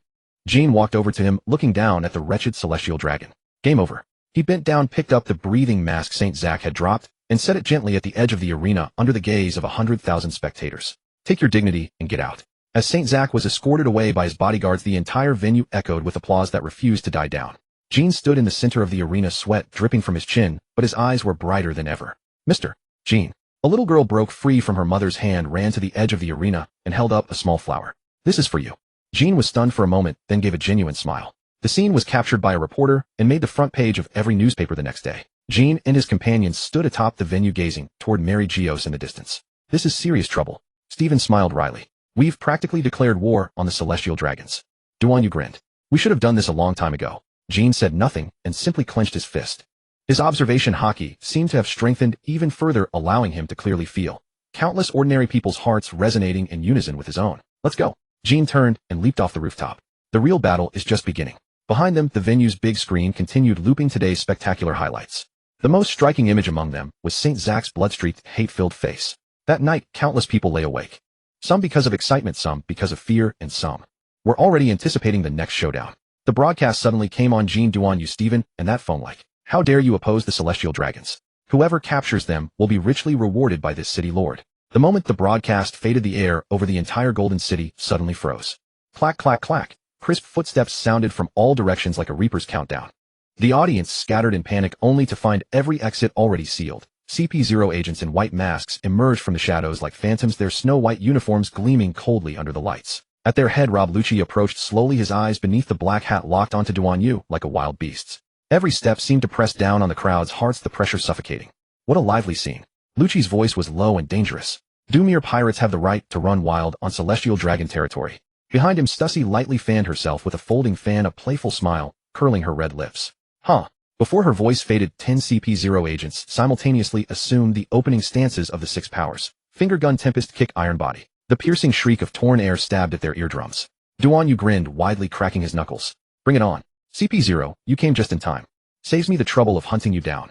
A: Jean walked over to him, looking down at the wretched celestial dragon. Game over. He bent down, picked up the breathing mask St. Zach had dropped, and set it gently at the edge of the arena under the gaze of 100,000 spectators. "Take your dignity and get out." As St. Zach was escorted away by his bodyguards, the entire venue echoed with applause that refused to die down. Jean stood in the center of the arena, sweat dripping from his chin, but his eyes were brighter than ever. "Mr. Jean." A little girl broke free from her mother's hand, ran to the edge of the arena, and held up a small flower. "This is for you." Jean was stunned for a moment, then gave a genuine smile. The scene was captured by a reporter and made the front page of every newspaper the next day. Jean and his companions stood atop the venue gazing toward Mary Geos in the distance. "This is serious trouble." Stephen smiled wryly. "We've practically declared war on the celestial dragons." Duan Yu grinned. "We should have done this a long time ago." Jean said nothing and simply clenched his fist. His observation haki seemed to have strengthened even further, allowing him to clearly feel countless ordinary people's hearts resonating in unison with his own. "Let's go." Jean turned and leaped off the rooftop. The real battle is just beginning. Behind them, the venue's big screen continued looping today's spectacular highlights. The most striking image among them was St. Zach's blood-streaked, hate-filled face. That night, countless people lay awake. Some because of excitement, some because of fear, and some were already anticipating the next showdown. The broadcast suddenly came on. "Jean, Duan Yu, Stephen," and that phone like, "How dare you oppose the celestial dragons? Whoever captures them will be richly rewarded by this city lord." The moment the broadcast faded, the air over the entire Golden City suddenly froze. Clack, clack, clack. Crisp footsteps sounded from all directions like a reaper's countdown. The audience scattered in panic, only to find every exit already sealed. CP0 agents in white masks emerged from the shadows like phantoms, their snow-white uniforms gleaming coldly under the lights. At their head, Rob Lucci approached slowly, his eyes beneath the black hat locked onto Duan Yu like a wild beast's. Every step seemed to press down on the crowd's hearts, the pressure suffocating. What a lively scene. Lucci's voice was low and dangerous. "Dumir pirates have the right to run wild on celestial dragon territory." Behind him, Stussy lightly fanned herself with a folding fan, a playful smile curling her red lips. "Huh." Before her voice faded, 10 CP0 agents simultaneously assumed the opening stances of the six powers. Finger gun, tempest kick, iron body. The piercing shriek of torn air stabbed at their eardrums. Duan Yu grinned widely, cracking his knuckles. "Bring it on. CP0, you came just in time. Saves me the trouble of hunting you down."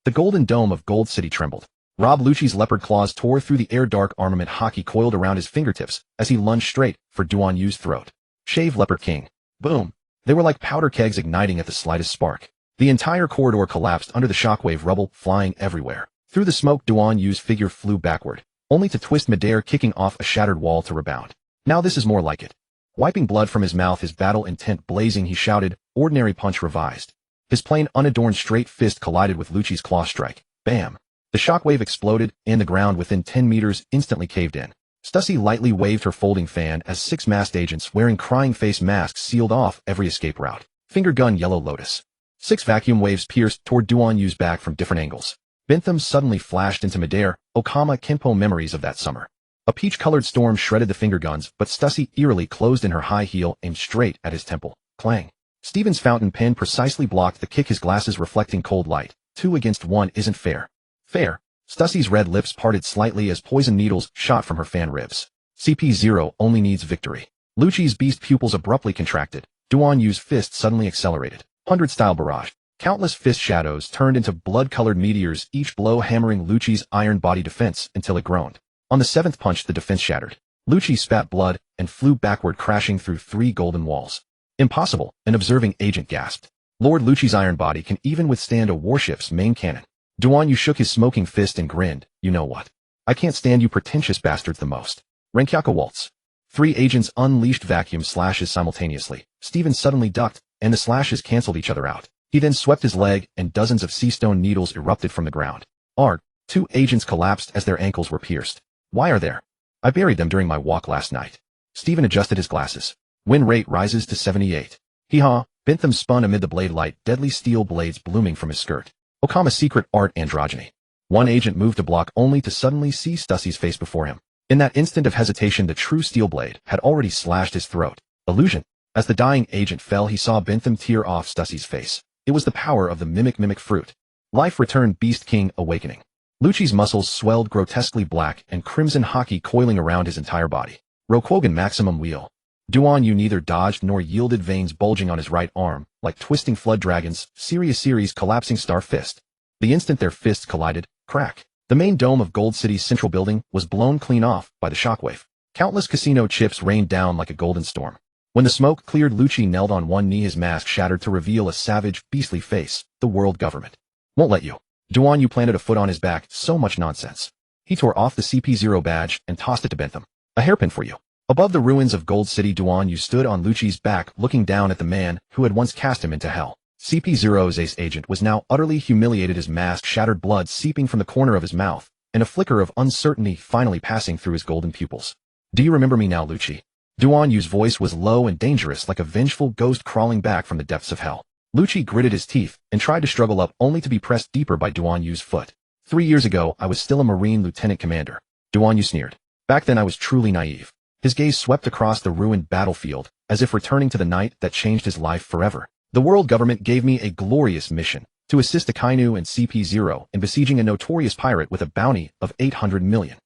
A: The golden dome of Gold City trembled. Rob Lucci's leopard claws tore through the air, dark armament haki coiled around his fingertips as he lunged straight for Duan Yu's throat. "Shave, Leopard King." Boom. They were like powder kegs igniting at the slightest spark. The entire corridor collapsed under the shockwave, rubble flying everywhere. Through the smoke, Duan Yu's figure flew backward, only to twist midair, kicking off a shattered wall to rebound. "Now this is more like it." Wiping blood from his mouth, his battle intent blazing, he shouted, "Ordinary punch revised." His plain, unadorned straight fist collided with Lucci's claw strike. Bam! The shockwave exploded, and the ground within 10 meters instantly caved in. Stussy lightly waved her folding fan as 6 masked agents wearing crying face masks sealed off every escape route. Finger gun, Yellow Lotus. 6 vacuum waves pierced toward Duan Yu's back from different angles. Bentham suddenly flashed into midair, Okama Kenpo memories of that summer. A peach-colored storm shredded the finger guns, but Stussy eerily closed in her high heel, aimed straight at his temple. Clang. Stephen's fountain pen precisely blocked the kick, his glasses reflecting cold light. 2 against 1 isn't fair. Fair. Stussy's red lips parted slightly as poison needles shot from her fan ribs. CP0 only needs victory. Lucci's beast pupils abruptly contracted. Duan Yu's fist suddenly accelerated. 100-style barrage. Countless fist shadows turned into blood-colored meteors, each blow hammering Lucci's iron body defense until it groaned. On the 7th punch, the defense shattered. Lucci spat blood and flew backward, crashing through 3 golden walls. "Impossible," an observing agent gasped. "Lord Lucci's iron body can even withstand a warship's main cannon." Duan Yu shook his smoking fist and grinned. "You know what? I can't stand you pretentious bastards the most." Renkyaka waltz. 3 agents unleashed vacuum slashes simultaneously. Stephen suddenly ducked, and the slashes canceled each other out. He then swept his leg, and dozens of sea stone needles erupted from the ground. Arg! 2 agents collapsed as their ankles were pierced. "Why are there? I buried them during my walk last night." Stephen adjusted his glasses. Win rate rises to 78. Hee-haw! Bentham spun amid the blade light, deadly steel blades blooming from his skirt. Okama's secret art, androgyny. 1 agent moved to block, only to suddenly see Stussy's face before him. In that instant of hesitation, the true steel blade had already slashed his throat. Illusion. As the dying agent fell, he saw Bentham tear off Stussy's face. It was the power of the mimic fruit. Life returned, Beast King awakening. Lucci's muscles swelled grotesquely black, and crimson haki coiling around his entire body. Roquogan maximum wheel. Duan Yu neither dodged nor yielded, veins bulging on his right arm, like twisting flood dragons, Series collapsing star fist. The instant their fists collided, crack. The main dome of Gold City's central building was blown clean off by the shockwave. Countless casino chips rained down like a golden storm. When the smoke cleared, Lucci knelt on one knee, his mask shattered to reveal a savage, beastly face. The world government won't let you. Duan Yu planted a foot on his back. So much nonsense. He tore off the CP0 badge and tossed it to Bentham. A hairpin for you. Above the ruins of Gold City, Duan Yu stood on Lucci's back, looking down at the man who had once cast him into hell. CP0's ace agent was now utterly humiliated, his mask shattered, blood seeping from the corner of his mouth, and a flicker of uncertainty finally passing through his golden pupils. Do you remember me now, Lucci? Duan Yu's voice was low and dangerous, like a vengeful ghost crawling back from the depths of hell. Lucci gritted his teeth and tried to struggle up, only to be pressed deeper by Duan Yu's foot. 3 years ago, I was still a Marine lieutenant commander. Duan Yu sneered. Back then I was truly naive. His gaze swept across the ruined battlefield, as if returning to the night that changed his life forever. The world government gave me a glorious mission, to assist Akainu and CP0 in besieging a notorious pirate with a bounty of 800 million.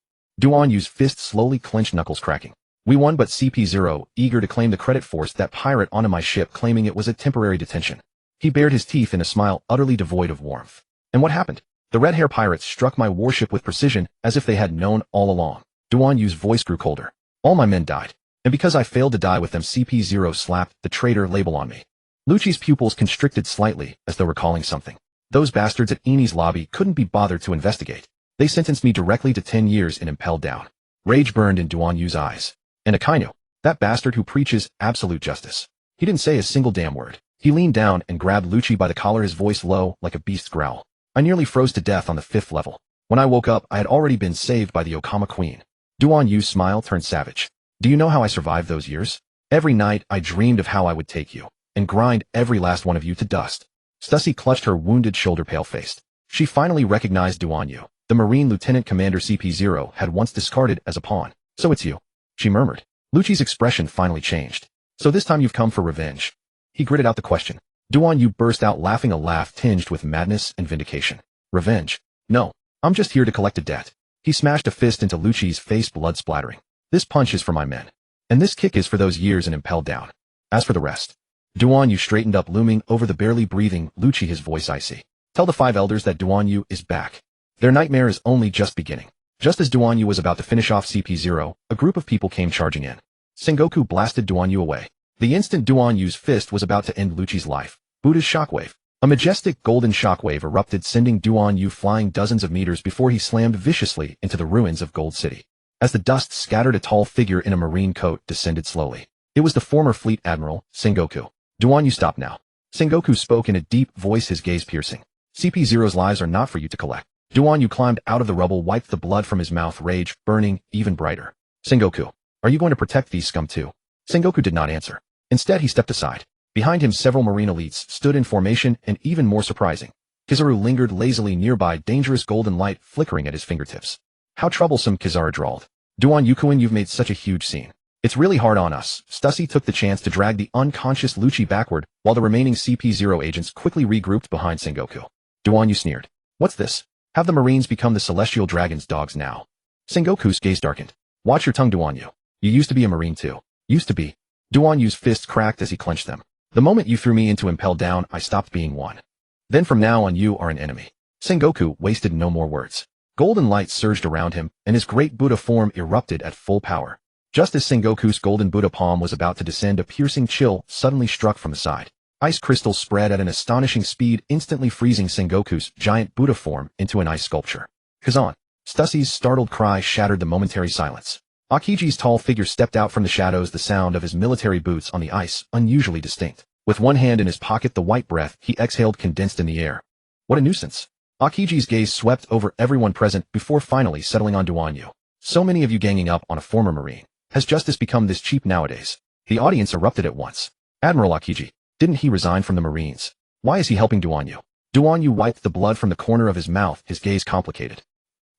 A: Duan Yu's fist slowly clenched, knuckles cracking. We won, but CP0, eager to claim the credit, forced that pirate onto my ship, claiming it was a temporary detention. He bared his teeth in a smile utterly devoid of warmth. And what happened? The red-hair pirates struck my warship with precision, as if they had known all along. Duan Yu's voice grew colder. All my men died. And because I failed to die with them, CP0 slapped the traitor label on me. Lucci's pupils constricted slightly, as though recalling something. Those bastards at Eni's lobby couldn't be bothered to investigate. They sentenced me directly to 10 years in Impel Down. Rage burned in Duan Yu's eyes. And Akainu, that bastard who preaches absolute justice. He didn't say a single damn word. He leaned down and grabbed Lucci by the collar, his voice low, like a beast's growl. I nearly froze to death on the 5th level. When I woke up, I had already been saved by the Okama Queen. Duan Yu's smile turned savage. Do you know how I survived those years? Every night, I dreamed of how I would take you, and grind every last one of you to dust. Stussy clutched her wounded shoulder, pale-faced. She finally recognized Duan Yu. The Marine Lieutenant Commander CP0 had once discarded as a pawn. So it's you, she murmured. Lucci's expression finally changed. So this time you've come for revenge. He gritted out the question. Duan Yu burst out laughing, a laugh tinged with madness and vindication. Revenge? No. I'm just here to collect a debt. He smashed a fist into Lucci's face, blood splattering. This punch is for my men. And this kick is for those years in Impel Down. As for the rest. Duan Yu straightened up, looming over the barely breathing Lucci, his voice icy. Tell the 5 elders that Duan Yu is back. Their nightmare is only just beginning. Just as Duan Yu was about to finish off CP0, a group of people came charging in. Sengoku blasted Duan Yu away. The instant Duan Yu's fist was about to end Lucci's life, Buddha's shockwave. A majestic golden shockwave erupted, sending Duan Yu flying dozens of meters before he slammed viciously into the ruins of Gold City. As the dust scattered, a tall figure in a marine coat descended slowly. It was the former fleet admiral, Sengoku. Duan Yu, stop now. Sengoku spoke in a deep voice, his gaze piercing. CP0's lives are not for you to collect. Duan Yu climbed out of the rubble, wiped the blood from his mouth, rage burning even brighter. Sengoku, are you going to protect these scum too? Sengoku did not answer. Instead, he stepped aside. Behind him, several marine elites stood in formation, and even more surprising, Kizaru lingered lazily nearby, dangerous golden light flickering at his fingertips. How troublesome, Kizaru drawled. Duan Yukuin, you've made such a huge scene. It's really hard on us. Stussy took the chance to drag the unconscious Lucci backward, while the remaining CP0 agents quickly regrouped behind Sengoku. Duan Yu sneered. What's this? Have the Marines become the Celestial Dragon's dogs now? Sengoku's gaze darkened. Watch your tongue, Duan Yu. You used to be a Marine too. Used to be. Duan Yu's fists cracked as he clenched them. The moment you threw me into Impel Down, I stopped being one. Then from now on you are an enemy. Sengoku wasted no more words. Golden light surged around him, and his great Buddha form erupted at full power. Just as Sengoku's golden Buddha palm was about to descend, a piercing chill suddenly struck from the side. Ice crystals spread at an astonishing speed, instantly freezing Sengoku's giant Buddha form into an ice sculpture. Kazan. Stussy's startled cry shattered the momentary silence. Akiji's tall figure stepped out from the shadows, the sound of his military boots on the ice unusually distinct. With one hand in his pocket, the white breath he exhaled condensed in the air. What a nuisance. Akiji's gaze swept over everyone present before finally settling on Duan Yu. So many of you ganging up on a former Marine. Has justice become this cheap nowadays? The audience erupted at once. Admiral Akiji, didn't he resign from the Marines? Why is he helping Duan Yu? Duan Yu wiped the blood from the corner of his mouth, his gaze complicated.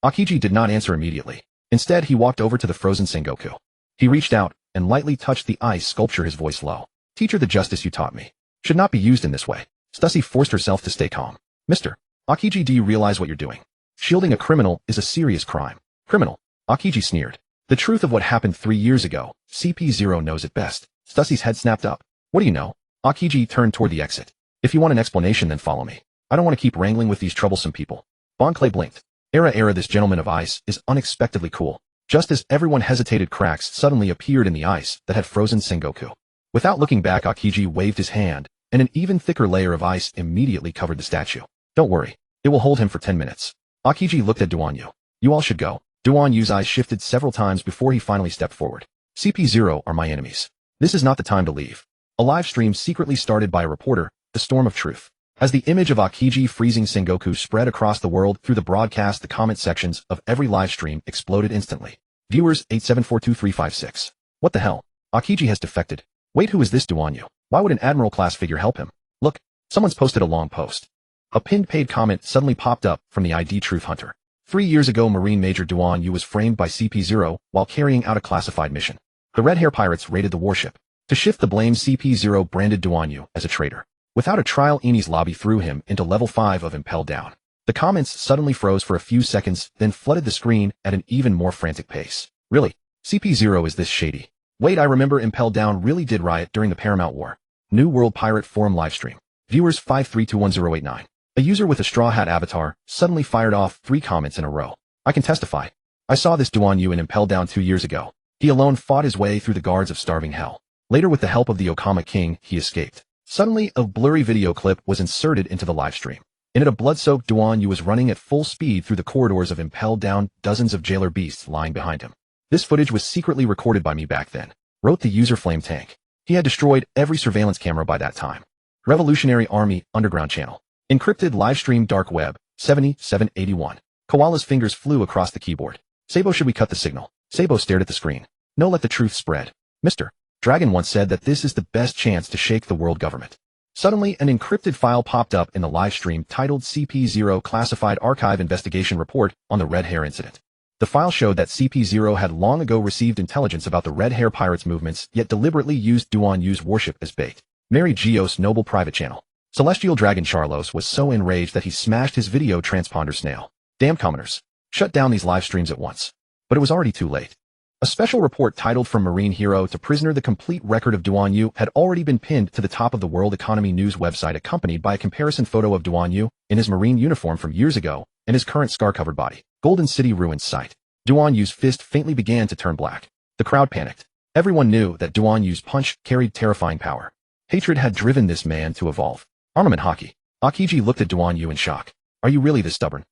A: Akiji did not answer immediately. Instead, he walked over to the frozen Sengoku. He reached out and lightly touched the ice sculpture, his voice low. Teacher, the justice you taught me should not be used in this way. Stussy forced herself to stay calm. Mr. Akiji, do you realize what you're doing? Shielding a criminal is a serious crime. Criminal. Akiji sneered. The truth of what happened 3 years ago, CP0 knows it best. Stussy's head snapped up. What do you know? Akiji turned toward the exit. If you want an explanation, then follow me. I don't want to keep wrangling with these troublesome people. Bon Clay blinked. Era, this gentleman of ice is unexpectedly cool. Just as everyone hesitated, cracks suddenly appeared in the ice that had frozen Sengoku. Without looking back, Akiji waved his hand, and an even thicker layer of ice immediately covered the statue. Don't worry, it will hold him for 10 minutes. Akiji looked at Duanyu. You all should go. Duanyu's eyes shifted several times before he finally stepped forward. CP0 are my enemies. This is not the time to leave. A live stream secretly started by a reporter, the storm of truth. As the image of Akiji freezing Sengoku spread across the world through the broadcast, the comment sections of every live stream exploded instantly. Viewers 8742356. What the hell? Akiji has defected. Wait, who is this Duanyu? Why would an admiral-class figure help him? Look, someone's posted a long post. A pinned paid comment suddenly popped up from the ID Truth Hunter. 3 years ago, Marine Major Duanyu was framed by CP0 while carrying out a classified mission. The Red Hair Pirates raided the warship. To shift the blame, CP0 branded Duanyu as a traitor. Without a trial, Eni's lobby threw him into level 5 of Impel Down. The comments suddenly froze for a few seconds, then flooded the screen at an even more frantic pace. Really? CP0 is this shady? Wait, I remember Impel Down really did riot during the Paramount War. New World Pirate Forum livestream. Viewers 5321089. A user with a straw hat avatar suddenly fired off 3 comments in a row. I can testify. I saw this Duanyu in Impel Down 2 years ago. He alone fought his way through the guards of starving hell. Later, with the help of the Okama King, he escaped. Suddenly, a blurry video clip was inserted into the livestream. In it, a blood-soaked Duanyu was running at full speed through the corridors of Impel Down, dozens of jailer beasts lying behind him. This footage was secretly recorded by me back then, wrote the user Flame Tank. He had destroyed every surveillance camera by that time. Revolutionary Army Underground Channel. Encrypted livestream Dark Web, 7781. Koala's fingers flew across the keyboard. Sabo, should we cut the signal? Sabo stared at the screen. No, let the truth spread. Mr. Dragon once said that this is the best chance to shake the world government. Suddenly, an encrypted file popped up in the livestream titled CP0 Classified Archive Investigation Report on the Red Hair Incident. The file showed that CP0 had long ago received intelligence about the Red Hair Pirates' movements, yet deliberately used Duanyu's warship as bait. Mary Geos Noble Private Channel. Celestial Dragon Charlos was so enraged that he smashed his video transponder snail. Damn commoners. Shut down these live streams at once. But it was already too late. A special report titled From Marine Hero to Prisoner, the complete record of Duanyu, had already been pinned to the top of the World Economy News website, accompanied by a comparison photo of Duanyu in his marine uniform from years ago and his current scar-covered body. Golden City Ruins sight. Duanyu's fist faintly began to turn black. The crowd panicked. Everyone knew that Duanyu's punch carried terrifying power. Hatred had driven this man to evolve. Armament hockey. Akiji looked at Duanyu in shock. Are you really this stubborn?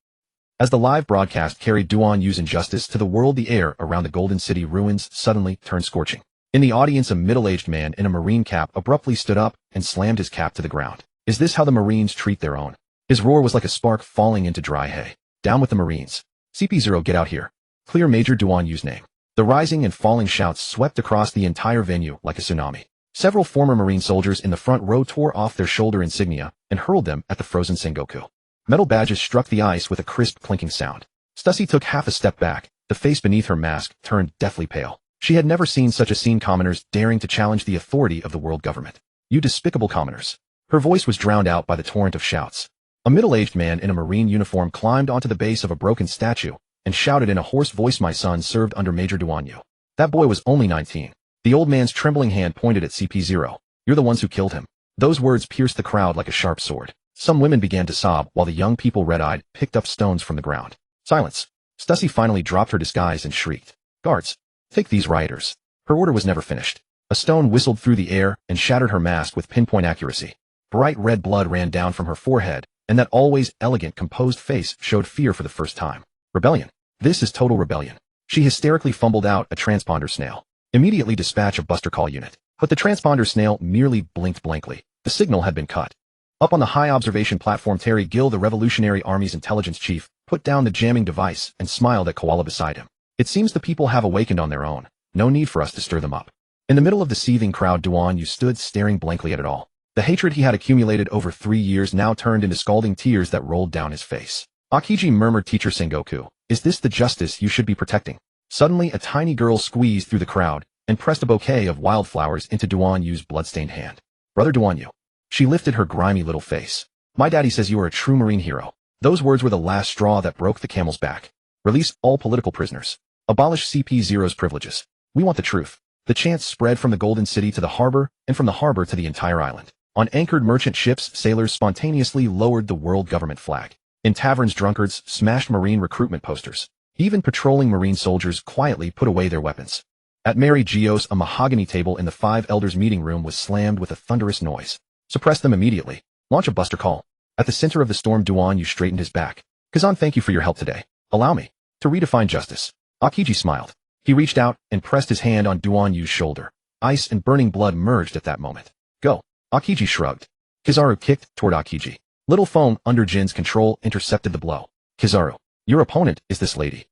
A: As the live broadcast carried Duanyu's injustice to the world, the air around the Golden City ruins suddenly turned scorching. In the audience, a middle-aged man in a marine cap abruptly stood up and slammed his cap to the ground. Is this how the Marines treat their own? His roar was like a spark falling into dry hay. Down with the Marines. CP0, get out here. Clear Major Duanyu's name. The rising and falling shouts swept across the entire venue like a tsunami. Several former Marine soldiers in the front row tore off their shoulder insignia and hurled them at the frozen Sengoku. Metal badges struck the ice with a crisp clinking sound. Stussy took half a step back, the face beneath her mask turned deathly pale. She had never seen such a scene, commoners daring to challenge the authority of the world government. You despicable commoners. Her voice was drowned out by the torrent of shouts. A middle-aged man in a Marine uniform climbed onto the base of a broken statue and shouted in a hoarse voice, my son served under Major Duanyu. That boy was only 19. The old man's trembling hand pointed at CP0. You're the ones who killed him. Those words pierced the crowd like a sharp sword. Some women began to sob while the young people, red-eyed, picked up stones from the ground. Silence. Stussy finally dropped her disguise and shrieked. Guards, take these rioters. Her order was never finished. A stone whistled through the air and shattered her mask with pinpoint accuracy. Bright red blood ran down from her forehead, and that always elegant, composed face showed fear for the first time. Rebellion. This is total rebellion. She hysterically fumbled out a transponder snail. Immediately dispatch a buster call unit. But the transponder snail merely blinked blankly. The signal had been cut. Up on the high observation platform, Terry Gill, the Revolutionary Army's intelligence chief, put down the jamming device and smiled at Koala beside him. It seems the people have awakened on their own. No need for us to stir them up. In the middle of the seething crowd, Duanyu stood staring blankly at it all. The hatred he had accumulated over 3 years now turned into scalding tears that rolled down his face. Akiji murmured, Teacher Sengoku, is this the justice you should be protecting? Suddenly, a tiny girl squeezed through the crowd and pressed a bouquet of wildflowers into Duanyu's bloodstained hand. Brother Duanyu. She lifted her grimy little face. My daddy says you are a true Marine hero. Those words were the last straw that broke the camel's back. Release all political prisoners. Abolish CP0's privileges. We want the truth. The chant spread from the Golden City to the harbor, and from the harbor to the entire island. On anchored merchant ships, sailors spontaneously lowered the world government flag. In taverns, drunkards smashed Marine recruitment posters. Even patrolling Marine soldiers quietly put away their weapons. At Mary Geos, a mahogany table in the Five Elders meeting room was slammed with a thunderous noise. Suppress them immediately. Launch a buster call. At the center of the storm, Duan Yu straightened his back. Kazan, thank you for your help today. Allow me to redefine justice. Akiji smiled. He reached out and pressed his hand on Duan Yu's shoulder. Ice and burning blood merged at that moment. Go. Akiji shrugged. Kizaru kicked toward Akiji. Little foam under Jin's control intercepted the blow. Kizaru, your opponent is this lady.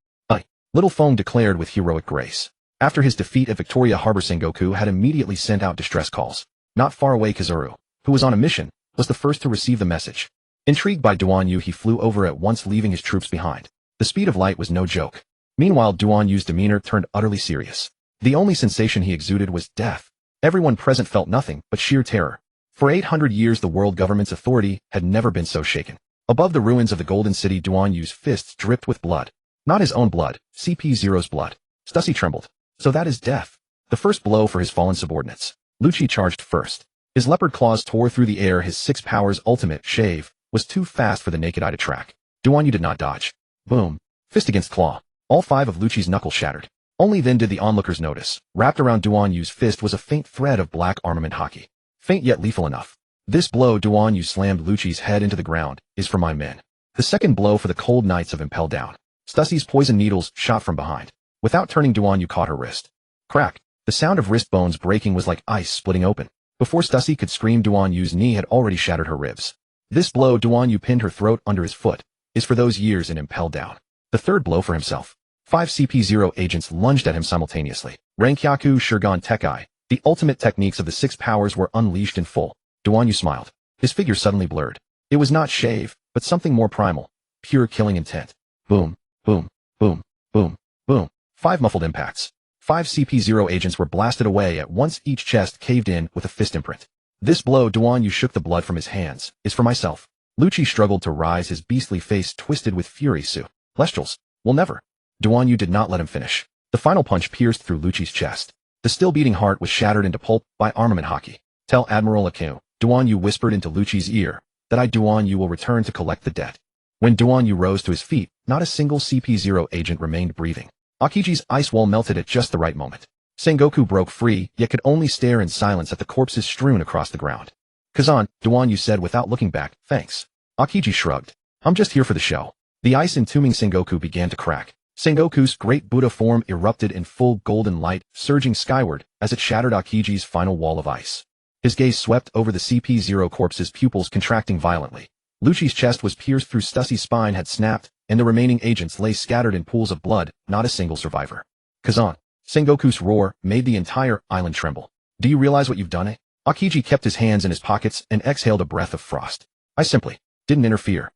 A: Little foam declared with heroic grace. After his defeat at Victoria Harbor, Sengoku had immediately sent out distress calls. Not far away, Kizaru, who was on a mission, was the first to receive the message. Intrigued by Duan Yu, he flew over at once, leaving his troops behind. The speed of light was no joke. Meanwhile, Duan Yu's demeanor turned utterly serious. The only sensation he exuded was death. Everyone present felt nothing but sheer terror. For 800 years, the world government's authority had never been so shaken. Above the ruins of the Golden City, Duan Yu's fists dripped with blood. Not his own blood, CP0's blood. Stussy trembled. So that is death. The first blow for his fallen subordinates. Lucci charged first. His leopard claws tore through the air. His six powers ultimate, shave, was too fast for the naked eye to track. Duan Yu did not dodge. Boom. Fist against claw. All 5 of Lucci's knuckles shattered. Only then did the onlookers notice. Wrapped around Duan Yu's fist was a faint thread of black armament hockey. Faint yet lethal enough. This blow Duan Yu slammed Lucci's head into the ground is for my men. The second blow for the cold knights of Impel Down. Stussy's poison needles shot from behind. Without turning, Duan Yu caught her wrist. Crack. The sound of wrist bones breaking was like ice splitting open. Before Stussy could scream, Duan Yu's knee had already shattered her ribs. This blow Duan Yu pinned her throat under his foot is for those years in Impel Down. The third blow for himself. 5 CP0 agents lunged at him simultaneously. Rankyaku Shurgon Tekai. The ultimate techniques of the 6 powers were unleashed in full. Duan Yu smiled. His figure suddenly blurred. It was not shave, but something more primal. Pure killing intent. Boom. Boom. Boom. Boom. Boom. 5 muffled impacts. 5 CP0 agents were blasted away at once, each chest caved in with a fist imprint. This blow Duan Yu shook the blood from his hands is for myself. Lucci struggled to rise, his beastly face twisted with fury. Celestials will never. Duan Yu did not let him finish. The final punch pierced through Lucci's chest. The still beating heart was shattered into pulp by armament hockey. Tell Admiral Akinu, Duan Yu whispered into Lucci's ear, that I Duan Yu will return to collect the debt. When Duan Yu rose to his feet, not a single CP0 agent remained breathing. Akiji's ice wall melted at just the right moment. Sengoku broke free, yet could only stare in silence at the corpses strewn across the ground. Kazan, Duan Yu said without looking back, thanks. Akiji shrugged. I'm just here for the show. The ice entombing Sengoku began to crack. Sengoku's great Buddha form erupted in full golden light, surging skyward as it shattered Akiji's final wall of ice. His gaze swept over the CP0 corpses, pupils contracting violently. Lucci's chest was pierced through, Stussy's spine had snapped, and the remaining agents lay scattered in pools of blood, not a single survivor. Kazan. Sengoku's roar made the entire island tremble. Do you realize what you've done, eh? Akiji kept his hands in his pockets and exhaled a breath of frost. I simply didn't interfere.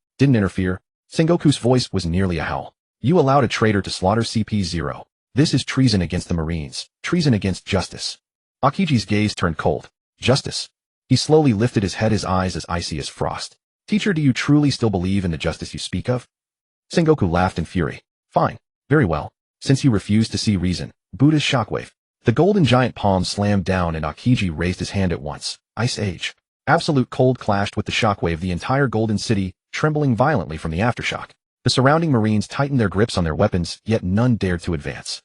A: Sengoku's voice was nearly a howl. You allowed a traitor to slaughter CP0. This is treason against the Marines, treason against justice. Akiji's gaze turned cold. Justice. He slowly lifted his head, his eyes as icy as frost. Teacher, do you truly still believe in the justice you speak of? Sengoku laughed in fury. Fine. Very well. Since you refuse to see reason, Buddha's shockwave. The golden giant palm slammed down and Akiji raised his hand at once. Ice Age. Absolute cold clashed with the shockwave, the entire golden city trembling violently from the aftershock. The surrounding Marines tightened their grips on their weapons, yet none dared to advance.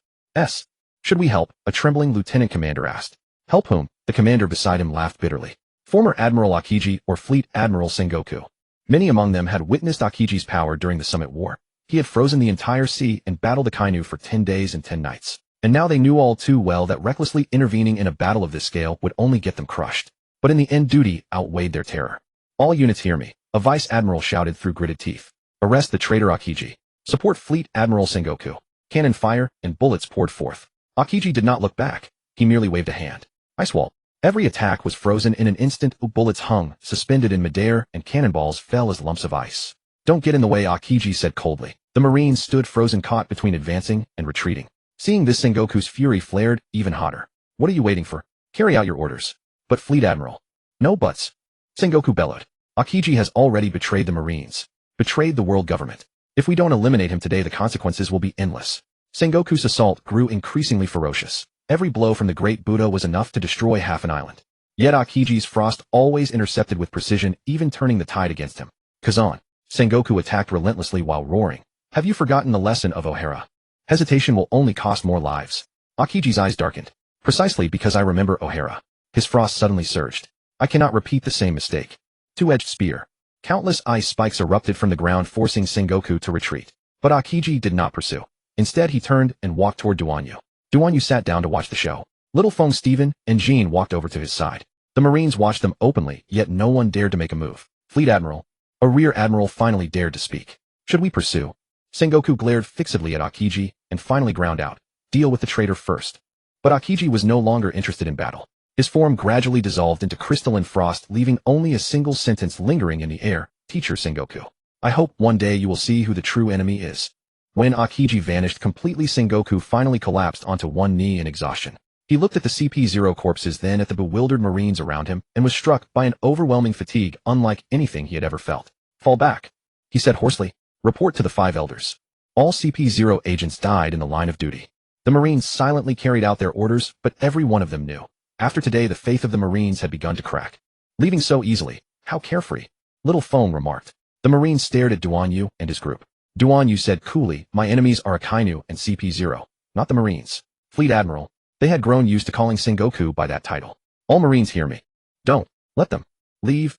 A: Should we help? A trembling lieutenant commander asked. Help whom? The commander beside him laughed bitterly. Former Admiral Akiji or Fleet Admiral Sengoku. Many among them had witnessed Akiji's power during the Summit War. He had frozen the entire sea and battled the Kainu for 10 days and 10 nights. And now they knew all too well that recklessly intervening in a battle of this scale would only get them crushed. But in the end, duty outweighed their terror. All units hear me, a vice admiral shouted through gritted teeth. Arrest the traitor Akiji. Support Fleet Admiral Sengoku. Cannon fire, and bullets poured forth. Akiji did not look back. He merely waved a hand. Ice wall. Every attack was frozen in an instant. Bullets hung, suspended in midair, and cannonballs fell as lumps of ice. Don't get in the way, Akiji said coldly. The Marines stood frozen, caught between advancing and retreating. Seeing this, Sengoku's fury flared even hotter. What are you waiting for? Carry out your orders. But Fleet Admiral. No buts. Sengoku bellowed. Akiji has already betrayed the Marines. Betrayed the world government. If we don't eliminate him today, the consequences will be endless. Sengoku's assault grew increasingly ferocious. Every blow from the great Buddha was enough to destroy half an island. Yet Akiji's frost always intercepted with precision, even turning the tide against him. Kazan. Sengoku attacked relentlessly while roaring. Have you forgotten the lesson of O'Hara? Hesitation will only cost more lives. Akiji's eyes darkened. Precisely because I remember O'Hara. His frost suddenly surged. I cannot repeat the same mistake. Two-edged spear. Countless ice spikes erupted from the ground, forcing Sengoku to retreat. But Akiji did not pursue. Instead, he turned and walked toward Duanyu. Duanyu sat down to watch the show. Little Feng, Stephen, and Jean walked over to his side. The Marines watched them openly, yet no one dared to make a move. Fleet Admiral. A rear admiral finally dared to speak. Should we pursue? Sengoku glared fixedly at Akiji and finally ground out. Deal with the traitor first. But Akiji was no longer interested in battle. His form gradually dissolved into crystalline frost, leaving only a single sentence lingering in the air. Teacher Sengoku. I hope one day you will see who the true enemy is. When Akiji vanished completely, Sengoku finally collapsed onto one knee in exhaustion. He looked at the CP0 corpses, then at the bewildered Marines around him, and was struck by an overwhelming fatigue unlike anything he had ever felt. Fall back, he said hoarsely. Report to the 5 elders. All CP0 agents died in the line of duty. The Marines silently carried out their orders, but every one of them knew. After today, the faith of the Marines had begun to crack. Leaving so easily, how carefree, Little Feng remarked. The Marines stared at Duanyu and his group. Duanyu said coolly, my enemies are Akainu and CP0, not the Marines. Fleet Admiral. They had grown used to calling Sengoku by that title. All Marines hear me. Don't let them leave.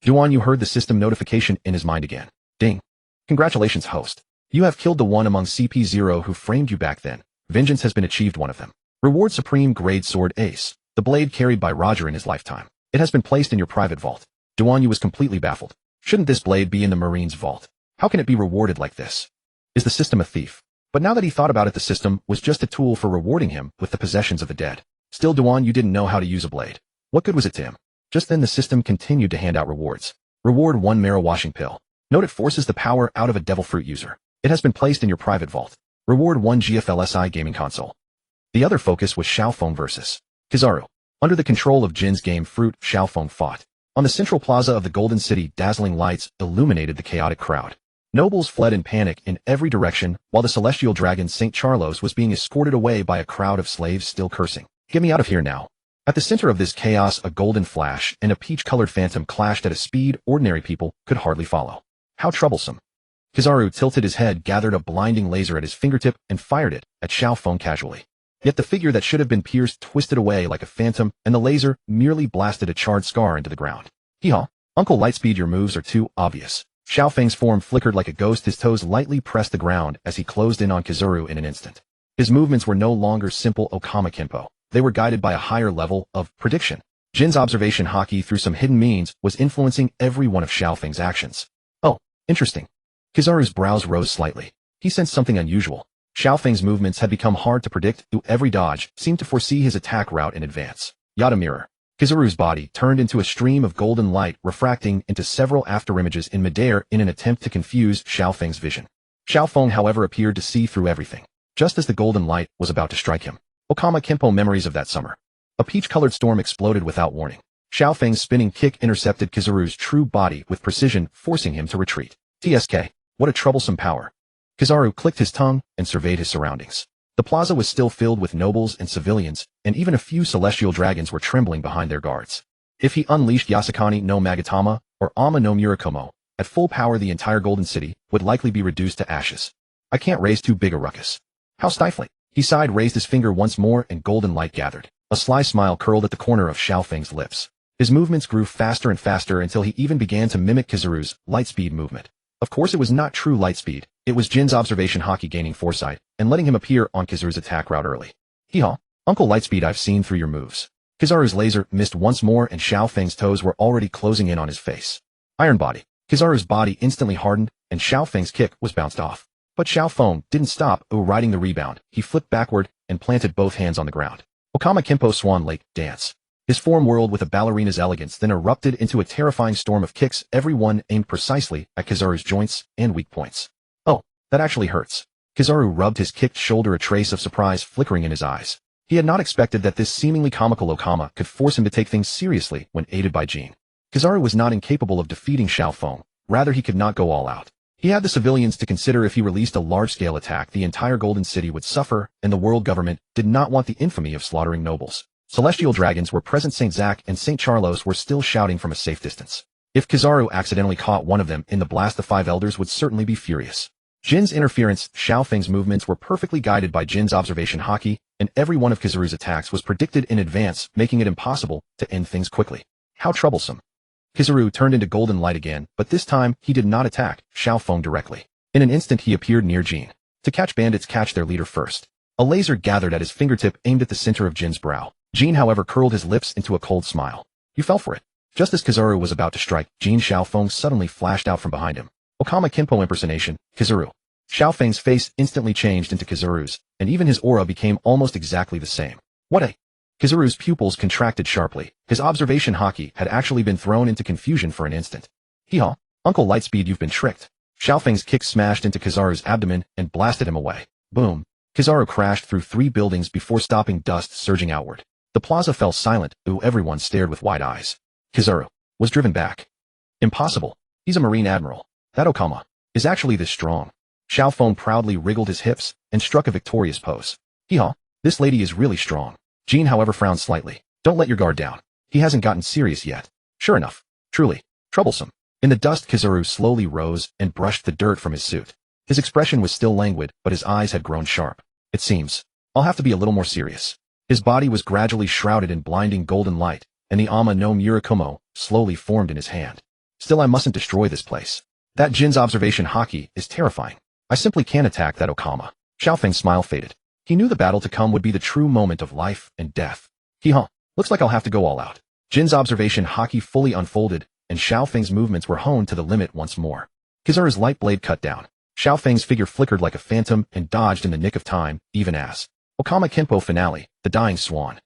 A: Duanyu heard the system notification in his mind again. Ding. Congratulations, host. You have killed the one among CP0 who framed you back then. Vengeance has been achieved, one of them. Reward Supreme Grade Sword Ace, the blade carried by Roger in his lifetime. It has been placed in your private vault. Duanyu was completely baffled. Shouldn't this blade be in the Marine's vault? How can it be rewarded like this? Is the system a thief? But now that he thought about it, the system was just a tool for rewarding him with the possessions of the dead. Still, Duanyu didn't know how to use a blade. What good was it to him? Just then the system continued to hand out rewards. Reward 1 marrow washing pill. Note it forces the power out of a devil fruit user. It has been placed in your private vault. Reward 1 GFLSI gaming console. The other focus was Xiaofeng versus Kizaru. Under the control of Jin's game fruit, Xiaofeng fought. On the central plaza of the Golden City, dazzling lights illuminated the chaotic crowd. Nobles fled in panic in every direction, while the celestial dragon St. Charlos was being escorted away by a crowd of slaves still cursing. Get me out of here now. At the center of this chaos, a golden flash and a peach-colored phantom clashed at a speed ordinary people could hardly follow. How troublesome. Kizaru tilted his head, gathered a blinding laser at his fingertip, and fired it at Xiaofeng casually. Yet the figure that should have been pierced twisted away like a phantom, and the laser merely blasted a charred scar into the ground. Hee-haw. Uncle Lightspeed, your moves are too obvious. Xiaofeng's form flickered like a ghost, his toes lightly pressed the ground as he closed in on Kizaru in an instant. His movements were no longer simple Okama Kenpo. They were guided by a higher level of prediction. Jin's observation haki through some hidden means was influencing every one of Xiaofeng's actions. Oh, interesting. Kizaru's brows rose slightly. He sensed something unusual. Xiaofeng's movements had become hard to predict, through every dodge seemed to foresee his attack route in advance. Yada mirror. Kizaru's body turned into a stream of golden light, refracting into several afterimages in midair in an attempt to confuse Xiaofeng's vision. Xiaofeng, however, appeared to see through everything, just as the golden light was about to strike him. Okama Kenpo memories of that summer. A peach-colored storm exploded without warning. Xiaofeng's spinning kick intercepted Kizaru's true body with precision, forcing him to retreat. TSK. What a troublesome power. Kizaru clicked his tongue and surveyed his surroundings. The plaza was still filled with nobles and civilians, and even a few celestial dragons were trembling behind their guards. If he unleashed Yasukani no Magatama or Ama no Murakumo, at full power the entire Golden City would likely be reduced to ashes. I can't raise too big a ruckus. How stifling. He sighed, raised his finger once more, and golden light gathered. A sly smile curled at the corner of Xiaofeng's lips. His movements grew faster and faster until he even began to mimic Kizaru's lightspeed movement. Of course, it was not true lightspeed. It was Jin's observation haki gaining foresight and letting him appear on Kizaru's attack route early. Hee-haw. Uncle Lightspeed, I've seen through your moves. Kizaru's laser missed once more, and Xiaofeng's toes were already closing in on his face. Iron body. Kizaru's body instantly hardened, and Xiaofeng's kick was bounced off. But Xiaofeng didn't stop, riding the rebound. He flipped backward and planted both hands on the ground. Okama Kenpo Swan Lake Dance. His form whirled with a ballerina's elegance, then erupted into a terrifying storm of kicks, every one aimed precisely at Kizaru's joints and weak points. Oh, that actually hurts. Kizaru rubbed his kicked shoulder, a trace of surprise flickering in his eyes. He had not expected that this seemingly comical Okama could force him to take things seriously when aided by Jin. Kizaru was not incapable of defeating Xiaofeng, rather he could not go all out. He had the civilians to consider. If he released a large-scale attack, the entire Golden City would suffer, and the world government did not want the infamy of slaughtering nobles. Celestial dragons were present. St. Zac and St. Charlos were still shouting from a safe distance. If Kizaru accidentally caught one of them in the blast, the 5 elders would certainly be furious. Jin's interference. Xiao Feng's movements were perfectly guided by Jin's observation haki, and every one of Kizaru's attacks was predicted in advance, making it impossible to end things quickly. How troublesome. Kizaru turned into golden light again, but this time he did not attack Xiao Feng directly. In an instant he appeared near Jin. To catch bandits, catch their leader first. A laser gathered at his fingertip aimed at the center of Jin's brow. Jin, however, curled his lips into a cold smile. You fell for it. Just as Kizaru was about to strike, Jin Xiao Feng suddenly flashed out from behind him. Okama Kinpo impersonation, Kizaru. Xiao Feng's face instantly changed into Kizaru's, and even his aura became almost exactly the same. What a... Kizaru's pupils contracted sharply. His observation haki had actually been thrown into confusion for an instant. Hee-haw, Uncle Lightspeed, you've been tricked. Xiao Feng's kick smashed into Kizaru's abdomen and blasted him away. Boom. Kizaru crashed through 3 buildings before stopping, dust surging outward. The plaza fell silent. Everyone stared with wide eyes. Kizaru was driven back. Impossible. He's a Marine Admiral. That Okama is actually this strong. Xiao Feng proudly wriggled his hips and struck a victorious pose. Hee-haw, this lady is really strong. Jin, however, frowned slightly. Don't let your guard down. He hasn't gotten serious yet. Sure enough. Truly. Troublesome. In the dust, Kizaru slowly rose and brushed the dirt from his suit. His expression was still languid, but his eyes had grown sharp. It seems I'll have to be a little more serious. His body was gradually shrouded in blinding golden light, and the Ama no Murakumo slowly formed in his hand. Still, I mustn't destroy this place. That Jin's observation haki is terrifying. I simply can't attack that Okama. Xiao Feng's smile faded. He knew the battle to come would be the true moment of life and death. Hee-haw, looks like I'll have to go all out. Jin's observation haki fully unfolded, and Xiao Feng's movements were honed to the limit once more. Kizaru's light blade cut down. Xiao Feng's figure flickered like a phantom and dodged in the nick of time, even as Okama Kenpo finale, the dying swan.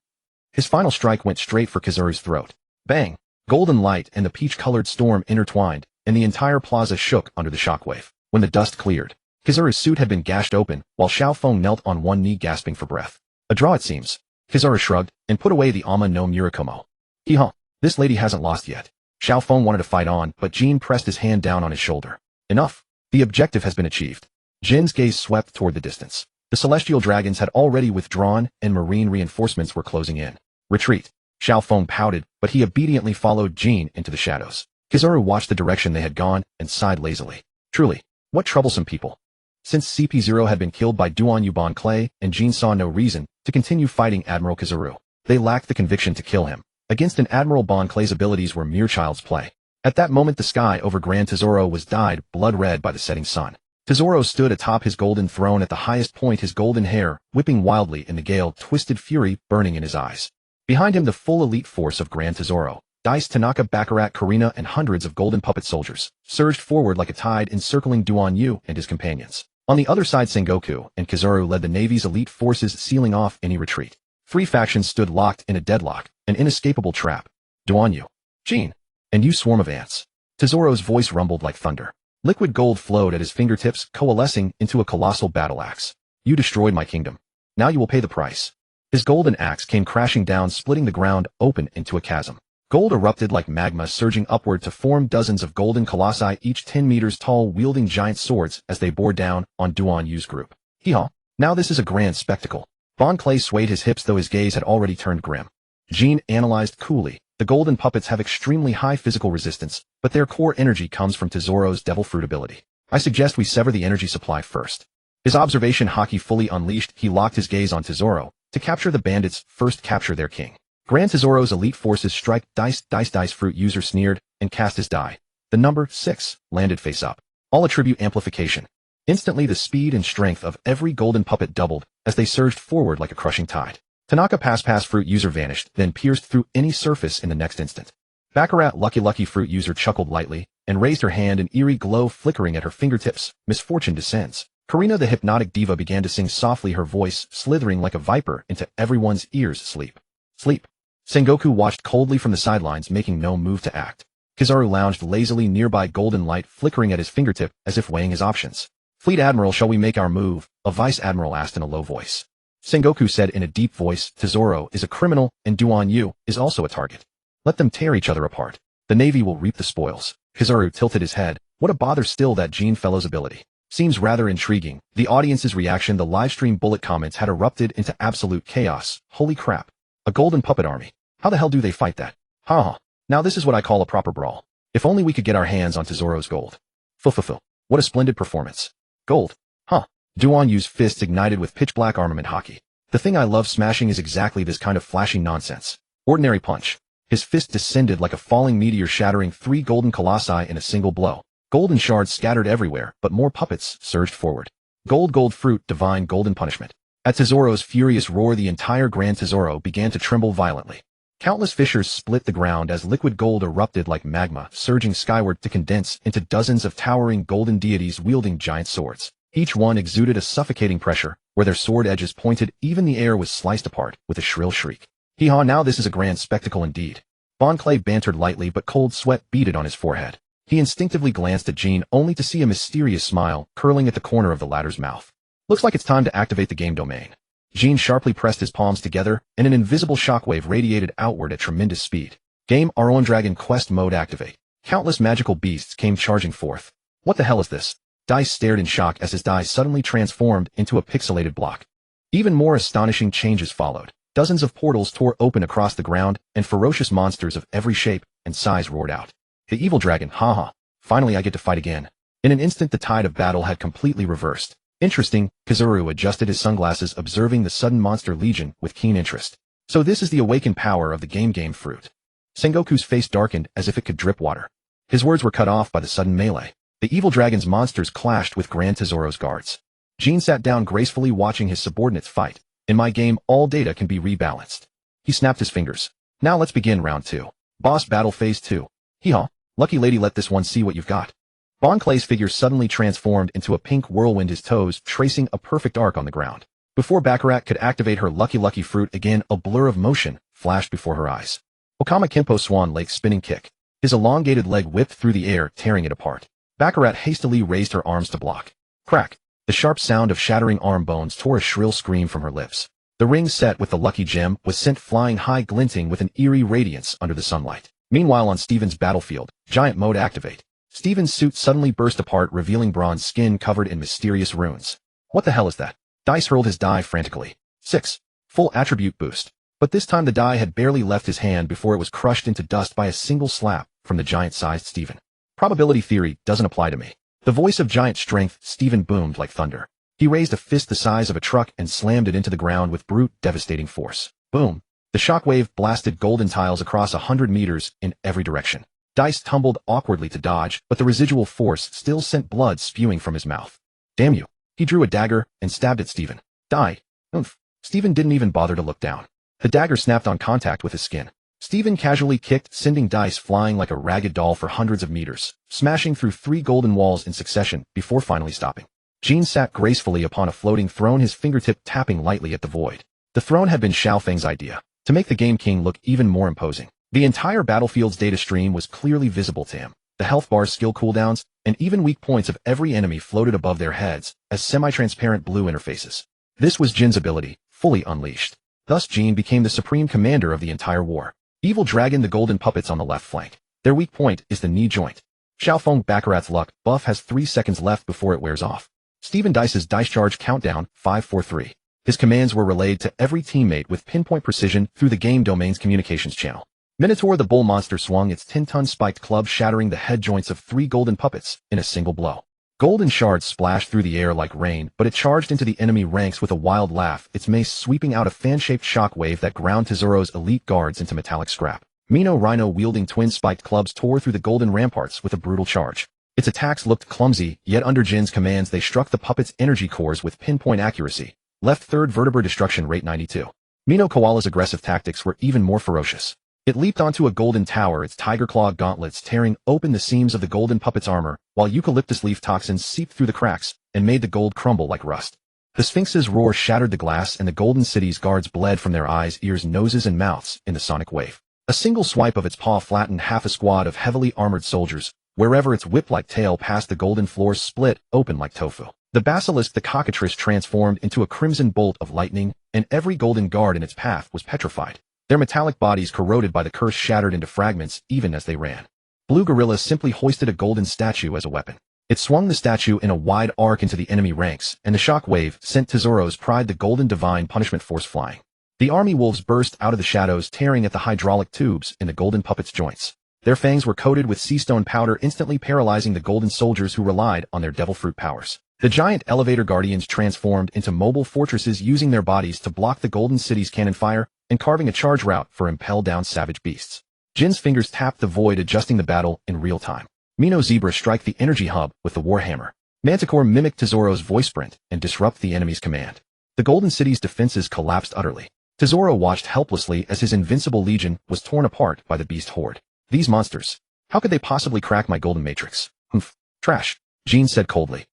A: His final strike went straight for Kizaru's throat. Bang! Golden light and the peach-colored storm intertwined, and the entire plaza shook under the shockwave. When the dust cleared, Kizaru's suit had been gashed open, while Xiao Feng knelt on one knee gasping for breath. A draw, it seems. Kizaru shrugged and put away the Ama no Murakumo. Hee-haw, this lady hasn't lost yet. Xiao Feng wanted to fight on, but Jin pressed his hand down on his shoulder. Enough. The objective has been achieved. Jin's gaze swept toward the distance. The celestial dragons had already withdrawn, and marine reinforcements were closing in. Retreat. Xiao Feng pouted, but he obediently followed Jin into the shadows. Kizaru watched the direction they had gone and sighed lazily. Truly, what troublesome people. Since CP0 had been killed by Duan Yuban Clay, and Jin saw no reason to continue fighting Admiral Kizaru, they lacked the conviction to kill him. Against an Admiral Bon Clay's abilities were mere child's play. At that moment the sky over Grand Tesoro was dyed blood red by the setting sun. Tesoro stood atop his golden throne at the highest point, his golden hair whipping wildly in the gale, twisted fury burning in his eyes. Behind him the full elite force of Grand Tesoro, Dice, Tanaka, Baccarat, Karina, and hundreds of golden puppet soldiers, surged forward like a tide encircling Duan Yu and his companions. On the other side, Sengoku and Kizaru led the Navy's elite forces, sealing off any retreat. 3 factions stood locked in a deadlock, an inescapable trap. Duan Yu, Jin, and you swarm of ants. Tesoro's voice rumbled like thunder. Liquid gold flowed at his fingertips, coalescing into a colossal battle axe. You destroyed my kingdom. Now you will pay the price. His golden axe came crashing down, splitting the ground open into a chasm. Gold erupted like magma, surging upward to form dozens of golden colossi, each 10 meters tall, wielding giant swords as they bore down on Duan Yu's group. Hee-haw, now this is a grand spectacle. Bon Clay swayed his hips, though his gaze had already turned grim. Jin analyzed coolly. The golden puppets have extremely high physical resistance, but their core energy comes from Tesoro's devil fruit ability. I suggest we sever the energy supply first. His observation haki fully unleashed, he locked his gaze on Tesoro. To capture the bandits, first capture their king. Grand Tesoro's elite forces strike. Dice fruit user sneered and cast his die. The number 6 landed face up. All attribute amplification. Instantly the speed and strength of every golden puppet doubled as they surged forward like a crushing tide. Tanaka pass fruit user vanished, then pierced through any surface in the next instant. Baccarat lucky fruit user chuckled lightly and raised her hand, an eerie glow flickering at her fingertips. Misfortune descends. Karina the hypnotic diva began to sing softly, her voice slithering like a viper into everyone's ears. Sleep. Sleep. Sengoku watched coldly from the sidelines, making no move to act. Kizaru lounged lazily nearby, golden light flickering at his fingertip as if weighing his options. Fleet Admiral, shall we make our move? A Vice Admiral asked in a low voice. Sengoku said in a deep voice, Tesoro is a criminal and Duan Yu is also a target. Let them tear each other apart. The Navy will reap the spoils. Kizaru tilted his head. What a bother. Still, that Jin fellow's ability seems rather intriguing. The audience's reaction, the livestream bullet comments had erupted into absolute chaos. Holy crap. A golden puppet army. How the hell do they fight that? Ha ha. Now this is what I call a proper brawl. If only we could get our hands on Tesoro's gold. Fufufu. What a splendid performance. Gold. Huh. Duan used fists ignited with pitch-black armament hockey. The thing I love smashing is exactly this kind of flashy nonsense. Ordinary punch. His fist descended like a falling meteor, shattering 3 golden colossi in a single blow. Golden shards scattered everywhere, but more puppets surged forward. Gold fruit, divine golden punishment. At Tesoro's furious roar, the entire Grand Tesoro began to tremble violently. Countless fissures split the ground as liquid gold erupted like magma, surging skyward to condense into dozens of towering golden deities wielding giant swords. Each one exuded a suffocating pressure. Where their sword edges pointed, even the air was sliced apart with a shrill shriek. Hee-haw, now this is a grand spectacle indeed. Bon Clay bantered lightly, but cold sweat beaded on his forehead. He instinctively glanced at Jean, only to see a mysterious smile curling at the corner of the latter's mouth. Looks like it's time to activate the game domain. Jean sharply pressed his palms together, and an invisible shockwave radiated outward at tremendous speed. Game Aron Dragon Quest Mode activate. Countless magical beasts came charging forth. What the hell is this? Dice stared in shock as his die suddenly transformed into a pixelated block. Even more astonishing changes followed. Dozens of portals tore open across the ground, and ferocious monsters of every shape and size roared out. The evil dragon, haha. Finally I get to fight again. In an instant the tide of battle had completely reversed. Interesting, Kazuru adjusted his sunglasses, observing the sudden monster legion with keen interest. So this is the awakened power of the game fruit. Sengoku's face darkened as if it could drip water. His words were cut off by the sudden melee. The evil dragon's monsters clashed with Grand Tesoro's guards. Jean sat down gracefully, watching his subordinates fight. In my game, all data can be rebalanced. He snapped his fingers. Now let's begin round 2. Boss battle phase 2. Hee-haw. Lucky lady, let this one see what you've got. Bon Clay's figure suddenly transformed into a pink whirlwind, his toes tracing a perfect arc on the ground. Before Baccarat could activate her lucky fruit again, a blur of motion flashed before her eyes. Okama Kempo Swan Lake spinning kick. His elongated leg whipped through the air, tearing it apart. Baccarat hastily raised her arms to block. Crack. The sharp sound of shattering arm bones tore a shrill scream from her lips. The ring set with the lucky gem was sent flying high, glinting with an eerie radiance under the sunlight. Meanwhile, on Steven's battlefield, giant mode activate. Steven's suit suddenly burst apart, revealing bronze skin covered in mysterious runes. What the hell is that? Dice hurled his die frantically. 6. Full attribute boost. But this time the die had barely left his hand before it was crushed into dust by a single slap from the giant-sized Steven. Probability theory doesn't apply to me. The voice of giant strength, Steven boomed like thunder. He raised a fist the size of a truck and slammed it into the ground with brute, devastating force. Boom. The shockwave blasted golden tiles across 100 meters in every direction. Dice tumbled awkwardly to dodge, but the residual force still sent blood spewing from his mouth. Damn you. He drew a dagger and stabbed at Steven. Die. Oomph. Steven didn't even bother to look down. The dagger snapped on contact with his skin. Steven casually kicked, sending Dice flying like a ragged doll for hundreds of meters, smashing through 3 golden walls in succession before finally stopping. Jean sat gracefully upon a floating throne, his fingertip tapping lightly at the void. The throne had been Xiaofeng's idea, to make the Game King look even more imposing. The entire battlefield's data stream was clearly visible to him. The health bars, skill cooldowns, and even weak points of every enemy floated above their heads as semi-transparent blue interfaces. This was Jin's ability, fully unleashed. Thus Jin became the supreme commander of the entire war. Evil Dragon, the golden puppets on the left flank. Their weak point is the knee joint. Xiaofeng Baccarat's luck buff has 3 seconds left before it wears off. Steven Dice's dice charge countdown, 5-4-3. His commands were relayed to every teammate with pinpoint precision through the game domain's communications channel. Minotaur the bull monster swung its 10-ton spiked club, shattering the head joints of 3 golden puppets in a single blow. Golden shards splashed through the air like rain, but it charged into the enemy ranks with a wild laugh, its mace sweeping out a fan-shaped shockwave that ground Tesoro's elite guards into metallic scrap. Mino Rhino wielding twin spiked clubs tore through the golden ramparts with a brutal charge. Its attacks looked clumsy, yet under Jin's commands they struck the puppets' energy cores with pinpoint accuracy. Left third vertebra destruction rate 92. Mino Koala's aggressive tactics were even more ferocious. It leaped onto a golden tower, its tiger claw gauntlets tearing open the seams of the golden puppet's armor, while eucalyptus leaf toxins seeped through the cracks and made the gold crumble like rust. The Sphinx's roar shattered the glass, and the golden city's guards bled from their eyes, ears, noses, and mouths in the sonic wave. A single swipe of its paw flattened half a squad of heavily armored soldiers. Wherever its whip-like tail passed, the golden floors split open like tofu. The basilisk, the cockatrice, transformed into a crimson bolt of lightning, and every golden guard in its path was petrified. Their metallic bodies, corroded by the curse, shattered into fragments even as they ran. Blue Gorilla simply hoisted a golden statue as a weapon. It swung the statue in a wide arc into the enemy ranks, and the shockwave sent Tesoro's pride, the golden divine punishment force, flying. The army wolves burst out of the shadows, tearing at the hydraulic tubes in the golden puppet's joints. Their fangs were coated with sea stone powder, instantly paralyzing the golden soldiers who relied on their devil fruit powers. The giant elevator guardians transformed into mobile fortresses, using their bodies to block the golden city's cannon fire and carving a charge route for Impel Down savage beasts. Jin's fingers tapped the void, adjusting the battle in real time. Mino Zebra strike the energy hub with the Warhammer. Manticore mimicked Tesoro's voice sprint and disrupt the enemy's command. The golden city's defenses collapsed utterly. Tesoro watched helplessly as his invincible legion was torn apart by the beast horde. These monsters. How could they possibly crack my golden matrix? Humph. Trash. Jin said coldly.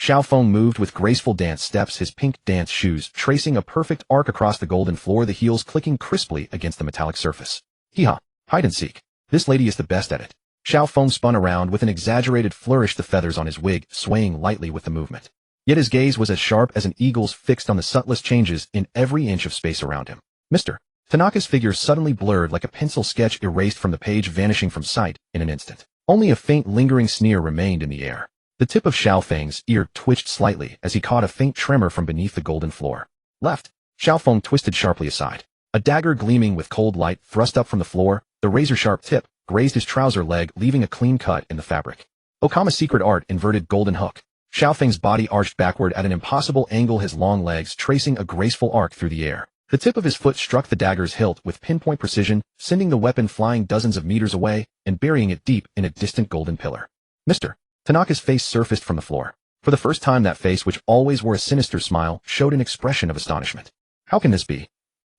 A: Xiaofeng moved with graceful dance steps, his pink dance shoes tracing a perfect arc across the golden floor, the heels clicking crisply against the metallic surface. Hee-ha. Hide and seek. This lady is the best at it. Xiaofeng spun around with an exaggerated flourish, the feathers on his wig swaying lightly with the movement. Yet his gaze was as sharp as an eagle's, fixed on the subtlest changes in every inch of space around him. Mr. Tanaka's figure suddenly blurred like a pencil sketch erased from the page, vanishing from sight in an instant. Only a faint lingering sneer remained in the air. The tip of Xiaofeng's ear twitched slightly as he caught a faint tremor from beneath the golden floor. Left. Xiaofeng twisted sharply aside. A dagger gleaming with cold light thrust up from the floor. The razor-sharp tip grazed his trouser leg, leaving a clean cut in the fabric. Okama's secret art, inverted golden hook. Xiaofeng's body arched backward at an impossible angle, his long legs tracing a graceful arc through the air. The tip of his foot struck the dagger's hilt with pinpoint precision, sending the weapon flying dozens of meters away and burying it deep in a distant golden pillar. Mr. Tanaka's face surfaced from the floor. For the first time, that face, which always wore a sinister smile, showed an expression of astonishment. How can this be?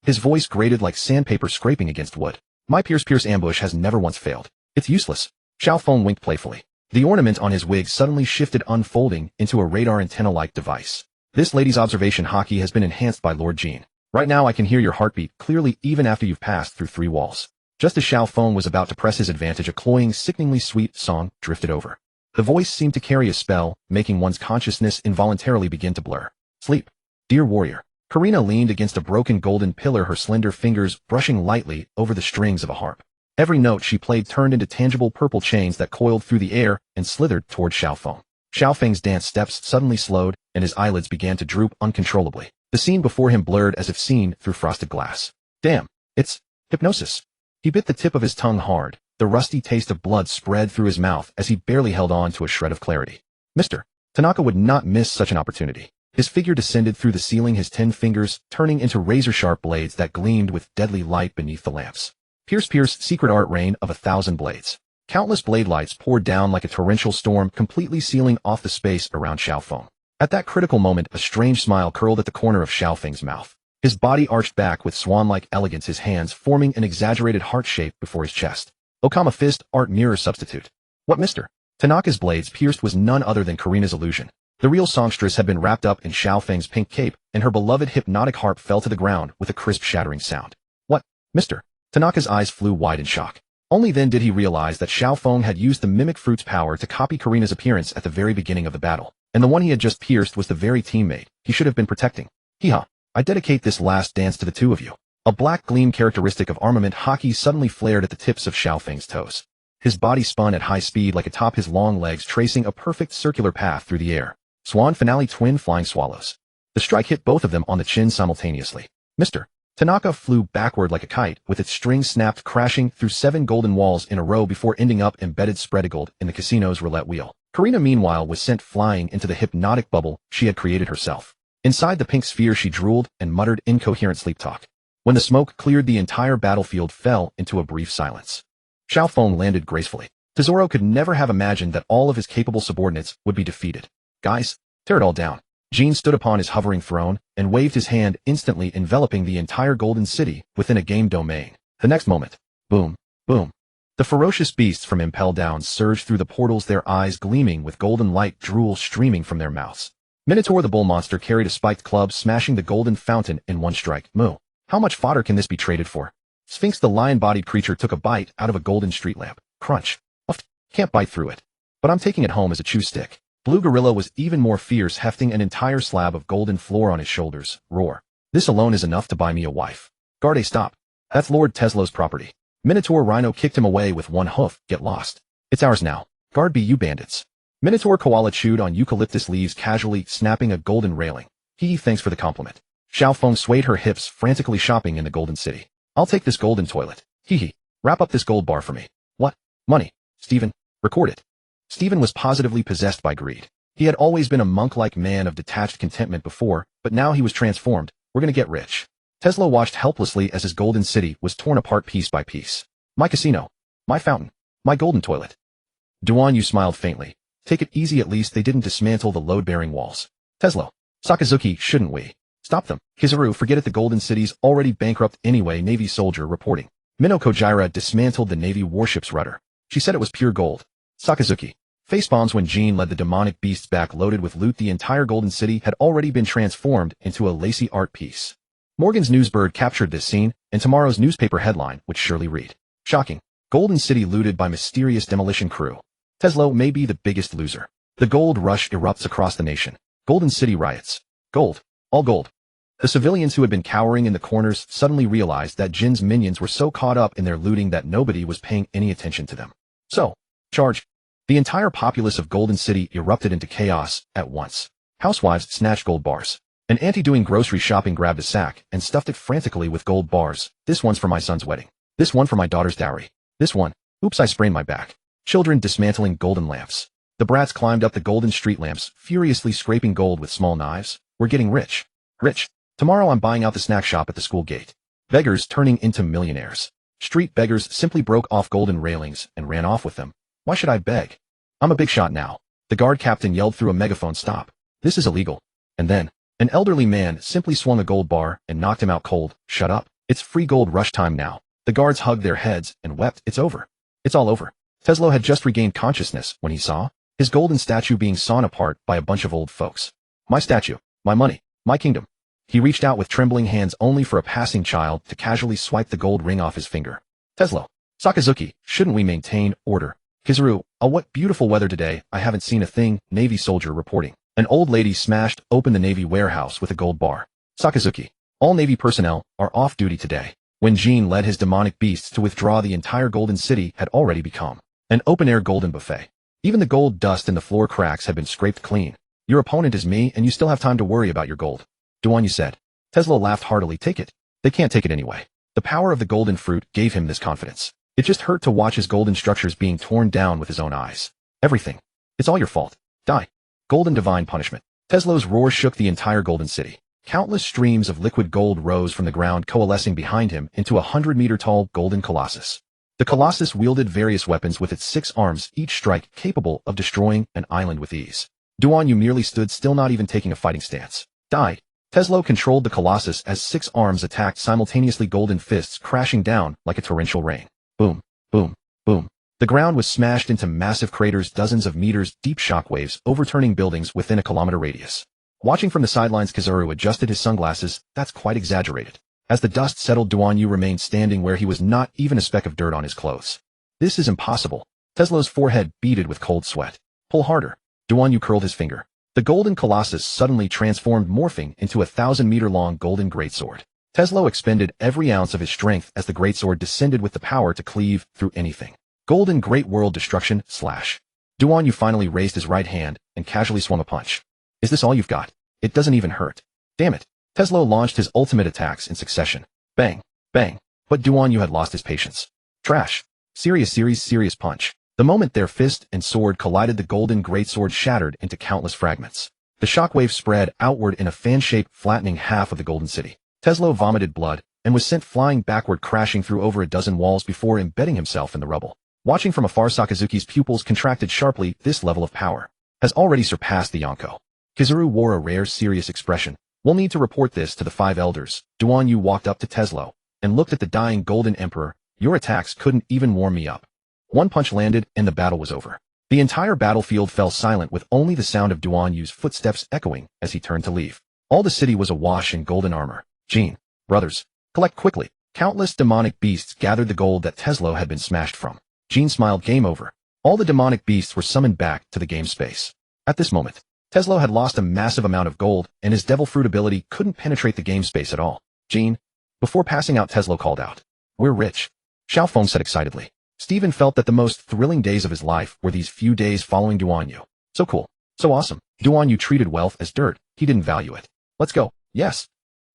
A: His voice grated like sandpaper scraping against wood. My Pierce ambush has never once failed. It's useless. Xiaofeng winked playfully. The ornament on his wig suddenly shifted, unfolding into a radar antenna-like device. This lady's observation hockey has been enhanced by Lord Jin. Right now I can hear your heartbeat clearly even after you've passed through 3 walls. Just as Xiaofeng was about to press his advantage, a cloying, sickeningly sweet song drifted over. The voice seemed to carry a spell, making one's consciousness involuntarily begin to blur. Sleep, dear warrior. Karina leaned against a broken golden pillar, her slender fingers brushing lightly over the strings of a harp. Every note she played turned into tangible purple chains that coiled through the air and slithered toward Xiaofeng. Xiaofeng's dance steps suddenly slowed, and his eyelids began to droop uncontrollably. The scene before him blurred as if seen through frosted glass. Damn, it's hypnosis. He bit the tip of his tongue hard. The rusty taste of blood spread through his mouth as he barely held on to a shred of clarity. Mr. Tanaka would not miss such an opportunity. His figure descended through the ceiling, his 10 fingers turning into razor-sharp blades that gleamed with deadly light beneath the lamps. Pierce, secret art, reign of 1,000 blades. Countless blade lights poured down like a torrential storm, completely sealing off the space around Xiaofeng. At that critical moment, a strange smile curled at the corner of Xiaofeng's mouth. His body arched back with swan-like elegance, his hands forming an exaggerated heart shape before his chest. Okama fist, art mirror substitute. What Mr. Tanaka's blades pierced was none other than Karina's illusion. The real songstress had been wrapped up in Xiaofeng's pink cape, and her beloved hypnotic harp fell to the ground with a crisp shattering sound. What, Mr. Tanaka's eyes flew wide in shock. Only then did he realize that Xiaofeng had used the mimic fruit's power to copy Karina's appearance at the very beginning of the battle, and the one he had just pierced was the very teammate he should have been protecting. Hee-ha, I dedicate this last dance to the two of you. A black gleam characteristic of armament hockey suddenly flared at the tips of Xiaofeng's toes. His body spun at high speed like atop his long legs, tracing a perfect circular path through the air. Swan finale, twin flying swallows. The strike hit both of them on the chin simultaneously. Mr. Tanaka flew backward like a kite, with its strings snapped, crashing through 7 golden walls in a row before ending up embedded spread-eagled in the casino's roulette wheel. Karina, meanwhile, was sent flying into the hypnotic bubble she had created herself. Inside the pink sphere, she drooled and muttered incoherent sleep talk. When the smoke cleared, the entire battlefield fell into a brief silence. Xiaofeng landed gracefully. Tesoro could never have imagined that all of his capable subordinates would be defeated. Guys, tear it all down. Jin stood upon his hovering throne and waved his hand, instantly enveloping the entire golden city within a game domain. The next moment, boom, boom. The ferocious beasts from Impel Down surged through the portals, their eyes gleaming with golden light, drool streaming from their mouths. Minotaur the bull monster carried a spiked club, smashing the golden fountain in one strike. Moo. How much fodder can this be traded for? Sphinx the lion-bodied creature took a bite out of a golden street lamp. Crunch. Uff, can't bite through it. But I'm taking it home as a chew stick. Blue Gorilla was even more fierce, hefting an entire slab of golden floor on his shoulders. Roar. This alone is enough to buy me a wife. Guarde, stop. That's Lord Tesla's property. Minotaur Rhino kicked him away with one hoof. Get lost. It's ours now. Guard be you bandits. Minotaur Koala chewed on eucalyptus leaves, casually snapping a golden railing. Thanks for the compliment. Xiaofeng swayed her hips, frantically shopping in the golden city. I'll take this golden toilet. Wrap up this gold bar for me. What? Money. Stephen. Record it. Stephen was positively possessed by greed. He had always been a monk-like man of detached contentment before, but now he was transformed. We're gonna get rich. Tesla watched helplessly as his golden city was torn apart piece by piece. My casino. My fountain. My golden toilet. Duan Yu smiled faintly. Take it easy, at least they didn't dismantle the load-bearing walls. Tesla. Sakazuki, shouldn't we? Stop them. Kizaru, forget it, the golden city's already bankrupt anyway. Navy soldier reporting. Minoko Kojira dismantled the Navy warship's rudder. She said it was pure gold. Sakazuki. Facepalms when Jean led the demonic beasts back loaded with loot. The entire golden city had already been transformed into a lacy art piece. Morgan's Newsbird captured this scene, and tomorrow's newspaper headline would surely read. Shocking. Golden City looted by mysterious demolition crew. Tesla may be the biggest loser. The gold rush erupts across the nation. Golden City riots. Gold. All gold. The civilians who had been cowering in the corners suddenly realized that Jin's minions were so caught up in their looting that nobody was paying any attention to them. So, charge. The entire populace of Golden City erupted into chaos at once. Housewives snatched gold bars. An auntie doing grocery shopping grabbed a sack and stuffed it frantically with gold bars. This one's for my son's wedding. This one for my daughter's dowry. This one. Oops, I sprained my back. Children dismantling golden lamps. The brats climbed up the golden street lamps, furiously scraping gold with small knives. We're getting rich. Rich. Tomorrow I'm buying out the snack shop at the school gate. Beggars turning into millionaires. Street beggars simply broke off golden railings and ran off with them. Why should I beg? I'm a big shot now. The guard captain yelled through a megaphone, stop. This is illegal. And then, an elderly man simply swung a gold bar and knocked him out cold. Shut up. It's free gold rush time now. The guards hugged their heads and wept. It's over. It's all over. Tesla had just regained consciousness when he saw his golden statue being sawn apart by a bunch of old folks. My statue. My money. My kingdom. He reached out with trembling hands only for a passing child to casually swipe the gold ring off his finger. Tesla. Sakazuki, shouldn't we maintain order? Kizaru, oh what beautiful weather today, I haven't seen a thing. Navy soldier reporting. An old lady smashed open the Navy warehouse with a gold bar. Sakazuki. All Navy personnel are off duty today. When Jean led his demonic beasts to withdraw, the entire golden city had already become an open-air golden buffet. Even the gold dust in the floor cracks had been scraped clean. Your opponent is me, and you still have time to worry about your gold. Duan Yu said. Tesla laughed heartily. Take it. They can't take it anyway. The power of the golden fruit gave him this confidence. It just hurt to watch his golden structures being torn down with his own eyes. Everything. It's all your fault. Die. Golden divine punishment. Tesla's roar shook the entire golden city. Countless streams of liquid gold rose from the ground, coalescing behind him into a 100-meter-tall golden colossus. The colossus wielded various weapons with its 6 arms, each strike capable of destroying an island with ease. Duan Yu merely stood still, not even taking a fighting stance. Die. Tesla controlled the colossus as 6 arms attacked simultaneously, golden fists crashing down like a torrential rain. Boom, boom, boom. The ground was smashed into massive craters, dozens of meters deep, shockwaves overturning buildings within a kilometer radius. Watching from the sidelines, Kizaru adjusted his sunglasses. That's quite exaggerated. As the dust settled, Duan Yu remained standing where he was, not even a speck of dirt on his clothes. This is impossible. Tesla's forehead beaded with cold sweat. Pull harder. Duan Yu curled his finger. The golden colossus suddenly transformed, morphing into a 1,000-meter-long golden greatsword. Tesla expended every ounce of his strength as the greatsword descended with the power to cleave through anything. Golden great world destruction, slash. Duan Yu finally raised his right hand and casually swung a punch. Is this all you've got? It doesn't even hurt. Damn it. Tesla launched his ultimate attacks in succession. Bang, bang. But Duan Yu had lost his patience. Trash. Serious punch. The moment their fist and sword collided, the golden greatsword shattered into countless fragments. The shockwave spread outward in a fan shape, flattening half of the golden city. Tesla vomited blood and was sent flying backward, crashing through over a dozen walls before embedding himself in the rubble. Watching from afar, Sakazuki's pupils contracted sharply. This level of power has already surpassed the Yonko. Kizaru wore a rare, serious expression. We'll need to report this to the 5 elders. Duan Yu walked up to Tesla and looked at the dying golden emperor. Your attacks couldn't even warm me up. One punch landed and the battle was over. The entire battlefield fell silent, with only the sound of Duan Yu's footsteps echoing as he turned to leave. All the city was awash in golden armor. Jean, brothers, collect quickly. Countless demonic beasts gathered the gold that Tesla had been smashed from. Jean smiled. Game over. All the demonic beasts were summoned back to the game space. At this moment, Tesla had lost a massive amount of gold, and his devil fruit ability couldn't penetrate the game space at all. Jean. Before passing out, Tesla called out. We're rich. Xiaofeng said excitedly. Stephen felt that the most thrilling days of his life were these few days following Duan Yu. So cool. So awesome. Duan Yu treated wealth as dirt. He didn't value it. Let's go. Yes.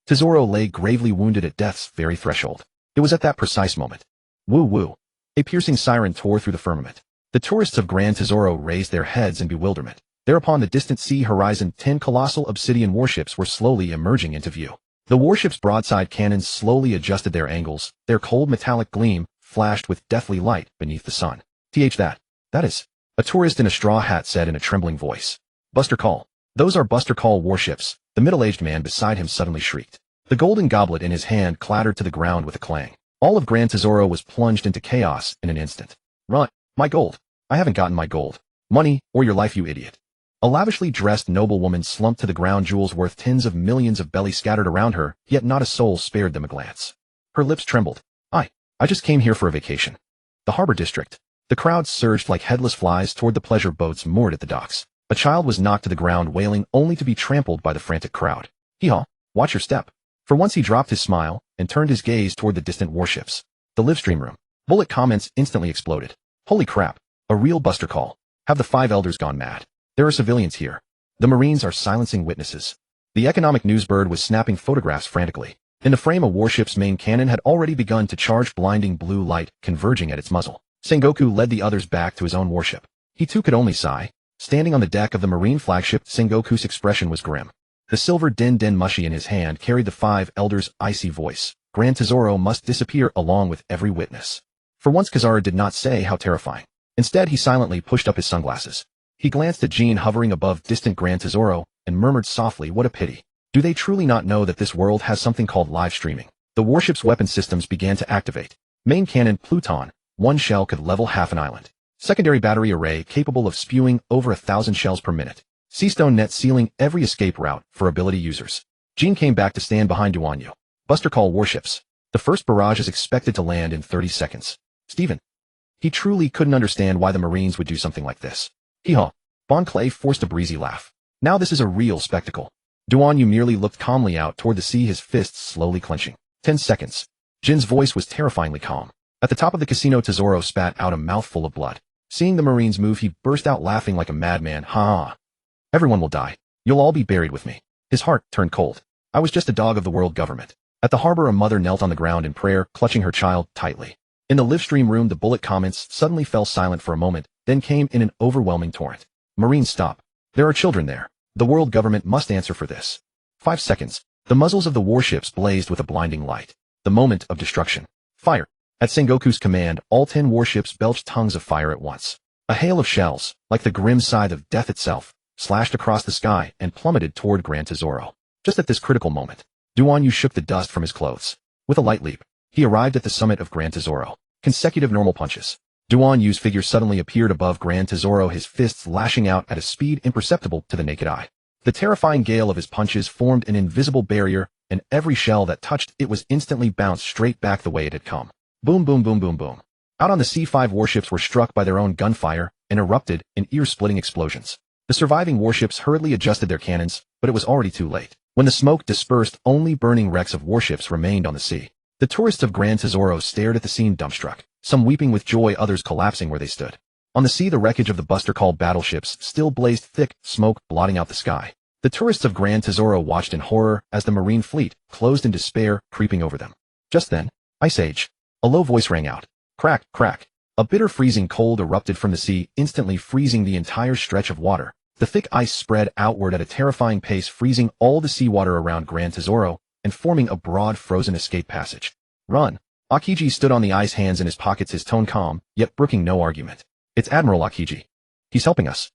A: Tesoro lay gravely wounded at death's very threshold. It was at that precise moment. Woo woo. A piercing siren tore through the firmament. The tourists of Gran Tesoro raised their heads in bewilderment. Thereupon the distant sea horizon 10 colossal obsidian warships were slowly emerging into view. The warship's broadside cannons slowly adjusted their angles, their cold metallic gleam flashed with deathly light beneath the sun. That is, a tourist in a straw hat said in a trembling voice. Buster Call. Those are Buster Call warships, the middle-aged man beside him suddenly shrieked. The golden goblet in his hand clattered to the ground with a clang. All of Gran Tesoro was plunged into chaos in an instant. Run! My gold! I haven't gotten my gold. Money, or your life, you idiot. A lavishly dressed noblewoman slumped to the ground, jewels worth tens of millions of belly scattered around her, yet not a soul spared them a glance. Her lips trembled. I just came here for a vacation. The harbor district. The crowd surged like headless flies toward the pleasure boats moored at the docks. A child was knocked to the ground wailing only to be trampled by the frantic crowd. Hee-haw, watch your step. For once he dropped his smile and turned his gaze toward the distant warships. The livestream room. Bullet comments instantly exploded. Holy crap, a real Buster Call. Have the 5 elders gone mad? There are civilians here. The Marines are silencing witnesses. The economic news bird was snapping photographs frantically. In the frame, a warship's main cannon had already begun to charge blinding blue light converging at its muzzle. Sengoku led the others back to his own warship. He too could only sigh. Standing on the deck of the Marine flagship, Sengoku's expression was grim. The silver Din Mushi in his hand carried the 5 elders' icy voice. Gran Tesoro must disappear along with every witness. For once Kazara did not say how terrifying. Instead he silently pushed up his sunglasses. He glanced at Jean hovering above distant Gran Tesoro and murmured softly, what a pity. Do they truly not know that this world has something called live streaming? The warship's weapon systems began to activate. Main cannon Pluton, 1 shell could level half an island. Secondary battery array capable of spewing over 1,000 shells per minute. Seastone net sealing every escape route for ability users. Jean came back to stand behind Duanyu. Buster Call warships. The first barrage is expected to land in 30 seconds. Stephen. He truly couldn't understand why the Marines would do something like this. Hee-haw. Bon Clay forced a breezy laugh. Now this is a real spectacle. Duanyu merely looked calmly out toward the sea, his fists slowly clenching. 10 seconds. Jin's voice was terrifyingly calm. At the top of the casino, Tesoro spat out a mouthful of blood. Seeing the Marines move, he burst out laughing like a madman. Ha! Everyone will die. You'll all be buried with me. His heart turned cold. I was just a dog of the world government. At the harbor, a mother knelt on the ground in prayer, clutching her child tightly. In the livestream room, the bullet comments suddenly fell silent for a moment, then came in an overwhelming torrent. Marines, stop. There are children there. The world government must answer for this. 5 seconds. The muzzles of the warships blazed with a blinding light. The moment of destruction. Fire. At Sengoku's command, all 10 warships belched tongues of fire at once. A hail of shells, like the grim scythe of death itself, slashed across the sky and plummeted toward Gran Tesoro. Just at this critical moment, Duanyu shook the dust from his clothes. With a light leap, he arrived at the summit of Gran Tesoro. Consecutive normal punches. Duanyu's figure suddenly appeared above Gran Tesoro, his fists lashing out at a speed imperceptible to the naked eye. The terrifying gale of his punches formed an invisible barrier, and every shell that touched it was instantly bounced straight back the way it had come. Boom, boom, boom, boom, boom. Out on the sea, 5 warships were struck by their own gunfire and erupted in ear-splitting explosions. The surviving warships hurriedly adjusted their cannons, but it was already too late. When the smoke dispersed, only burning wrecks of warships remained on the sea. The tourists of Gran Tesoro stared at the scene dumbstruck, some weeping with joy, others collapsing where they stood. On the sea, the wreckage of the Buster Call battleships still blazed thick, smoke blotting out the sky. The tourists of Gran Tesoro watched in horror as the Marine fleet closed in despair, creeping over them. Just then, Ice Age. A low voice rang out. Crack, crack. A bitter freezing cold erupted from the sea, instantly freezing the entire stretch of water. The thick ice spread outward at a terrifying pace, freezing all the seawater around Gran Tesoro and forming a broad frozen escape passage. Run. Akiji stood on the ice, hands in his pockets, his tone calm, yet brooking no argument. It's Admiral Akiji. He's helping us.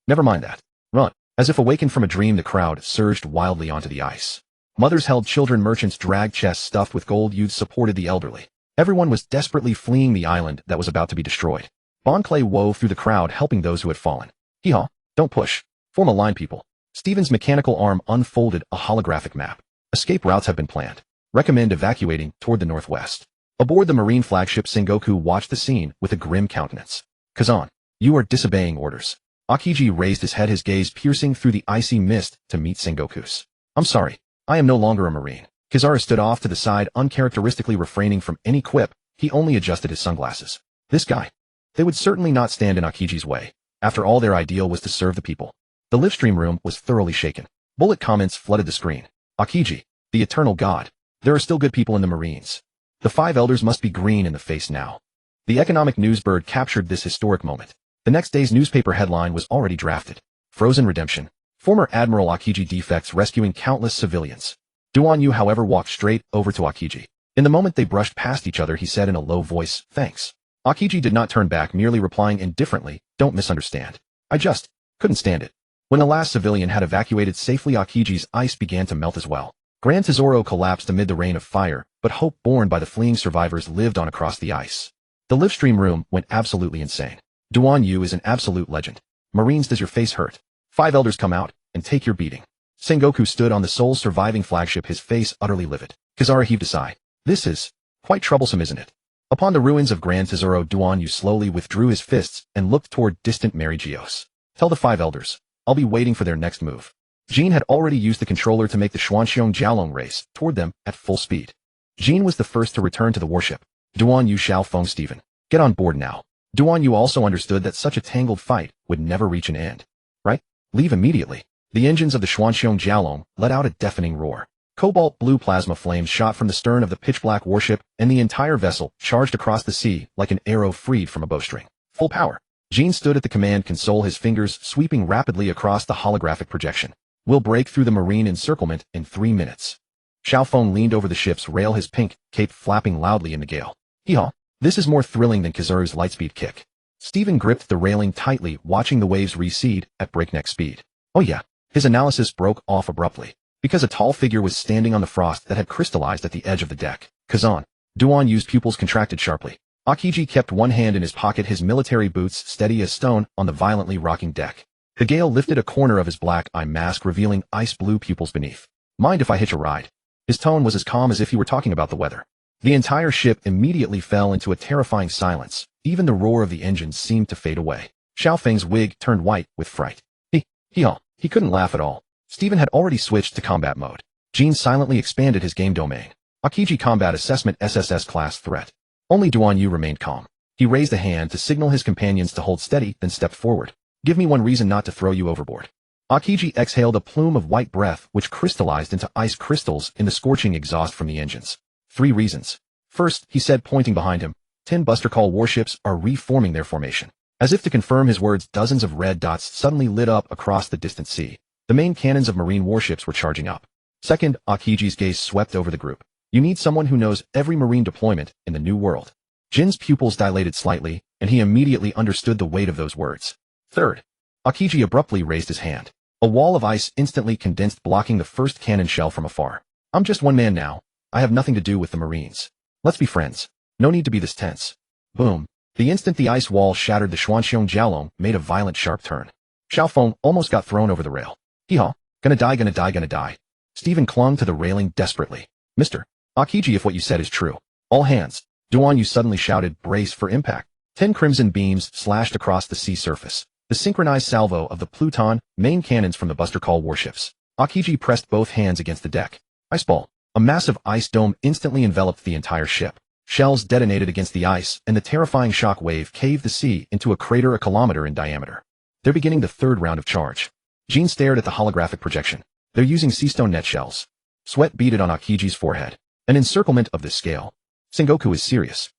A: Never mind that. Run. As if awakened from a dream, the crowd surged wildly onto the ice. Mothers held children, merchants dragged chests stuffed with gold, youths supported the elderly. Everyone was desperately fleeing the island that was about to be destroyed. Bon Clay wove through the crowd, helping those who had fallen. Hee-haw. Don't push. Form a line, people. Stephen's mechanical arm unfolded a holographic map. Escape routes have been planned. Recommend evacuating toward the northwest. Aboard the Marine flagship, Sengoku watched the scene with a grim countenance. Kazan, you are disobeying orders. Akiji raised his head, his gaze piercing through the icy mist to meet Sengoku's. I'm sorry. I am no longer a Marine. Kazara stood off to the side, uncharacteristically refraining from any quip. He only adjusted his sunglasses. This guy. They would certainly not stand in Akiji's way. After all, their ideal was to serve the people. The livestream room was thoroughly shaken. Bullet comments flooded the screen. Akiji, the eternal god. There are still good people in the Marines. The 5 elders must be green in the face now. The economic news bird captured this historic moment. The next day's newspaper headline was already drafted. Frozen redemption. Former Admiral Akiji defects rescuing countless civilians. Duan Yu, however, walked straight over to Akiji. In the moment they brushed past each other, he said in a low voice, "Thanks." Akiji did not turn back, merely replying indifferently, "Don't misunderstand. I just couldn't stand it." When the last civilian had evacuated safely, Akiji's ice began to melt as well. Gran Tesoro collapsed amid the rain of fire, but hope borne by the fleeing survivors lived on across the ice. The livestream room went absolutely insane. Duan Yu is an absolute legend. Marines, does your face hurt? 5 elders, come out and take your beating. Sengoku stood on the sole surviving flagship, his face utterly livid. Kizara heaved a sigh. This is quite troublesome, isn't it? Upon the ruins of Gran Tesoro, Duan Yu slowly withdrew his fists and looked toward distant Mary Geos. Tell the 5 elders. I'll be waiting for their next move. Jean had already used the controller to make the Xuanxiong Jiaolong race toward them at full speed. Jean was the first to return to the warship. Duan Yu, Xiao Feng, Stephen. Get on board now. Duan Yu also understood that such a tangled fight would never reach an end. Right? Leave immediately. The engines of the Xuanxiong Jiaolong let out a deafening roar. Cobalt blue plasma flames shot from the stern of the pitch-black warship, and the entire vessel charged across the sea like an arrow freed from a bowstring. Full power. Jean stood at the command console, his fingers sweeping rapidly across the holographic projection. We'll break through the marine encirclement in 3 minutes. Xiao Feng leaned over the ship's rail, his pink cape flapping loudly in the gale. Hee-haw. This is more thrilling than Kizaru's lightspeed kick. Stephen gripped the railing tightly, watching the waves recede at breakneck speed. Oh yeah. His analysis broke off abruptly, because a tall figure was standing on the frost that had crystallized at the edge of the deck. Kazan. Duan Yu's pupils contracted sharply. Akiji kept one hand in his pocket, his military boots steady as stone on the violently rocking deck. The gale lifted a corner of his black eye mask, revealing ice-blue pupils beneath. Mind if I hitch a ride? His tone was as calm as if he were talking about the weather. The entire ship immediately fell into a terrifying silence. Even the roar of the engines seemed to fade away. Xiao Feng's wig turned white with fright. He couldn't laugh at all. Stephen had already switched to combat mode. Jean silently expanded his game domain. Akiji Combat Assessment SSS Class Threat. Only Duan Yu remained calm. He raised a hand to signal his companions to hold steady, then stepped forward. Give me one reason not to throw you overboard. Akiji exhaled a plume of white breath which crystallized into ice crystals in the scorching exhaust from the engines. 3 reasons. First, he said, pointing behind him, 10 Buster Call warships are reforming their formation. As if to confirm his words, dozens of red dots suddenly lit up across the distant sea. The main cannons of marine warships were charging up. Second, Akiji's gaze swept over the group. You need someone who knows every marine deployment in the new world. Jin's pupils dilated slightly, and he immediately understood the weight of those words. Third, Akiji abruptly raised his hand. A wall of ice instantly condensed, blocking the first cannon shell from afar. I'm just one man now. I have nothing to do with the Marines. Let's be friends. No need to be this tense. Boom. The instant the ice wall shattered, the Xuanxiong Jiaolong made a violent sharp turn. Xiao Feng almost got thrown over the rail. Hee-haw. Gonna die. Stephen clung to the railing desperately. Mr. Akiji, if what you said is true. All hands. Duan Yu suddenly shouted, brace for impact. 10 crimson beams slashed across the sea surface. The synchronized salvo of the Pluton main cannons from the Buster Call warships. Akiji pressed both hands against the deck. Iceball. A massive ice dome instantly enveloped the entire ship. Shells detonated against the ice, and the terrifying shock wave caved the sea into a crater a kilometer in diameter. They're beginning the 3rd round of charge. Jean stared at the holographic projection. They're using seastone net shells. Sweat beaded on Akiji's forehead. An encirclement of this scale. Sengoku is serious.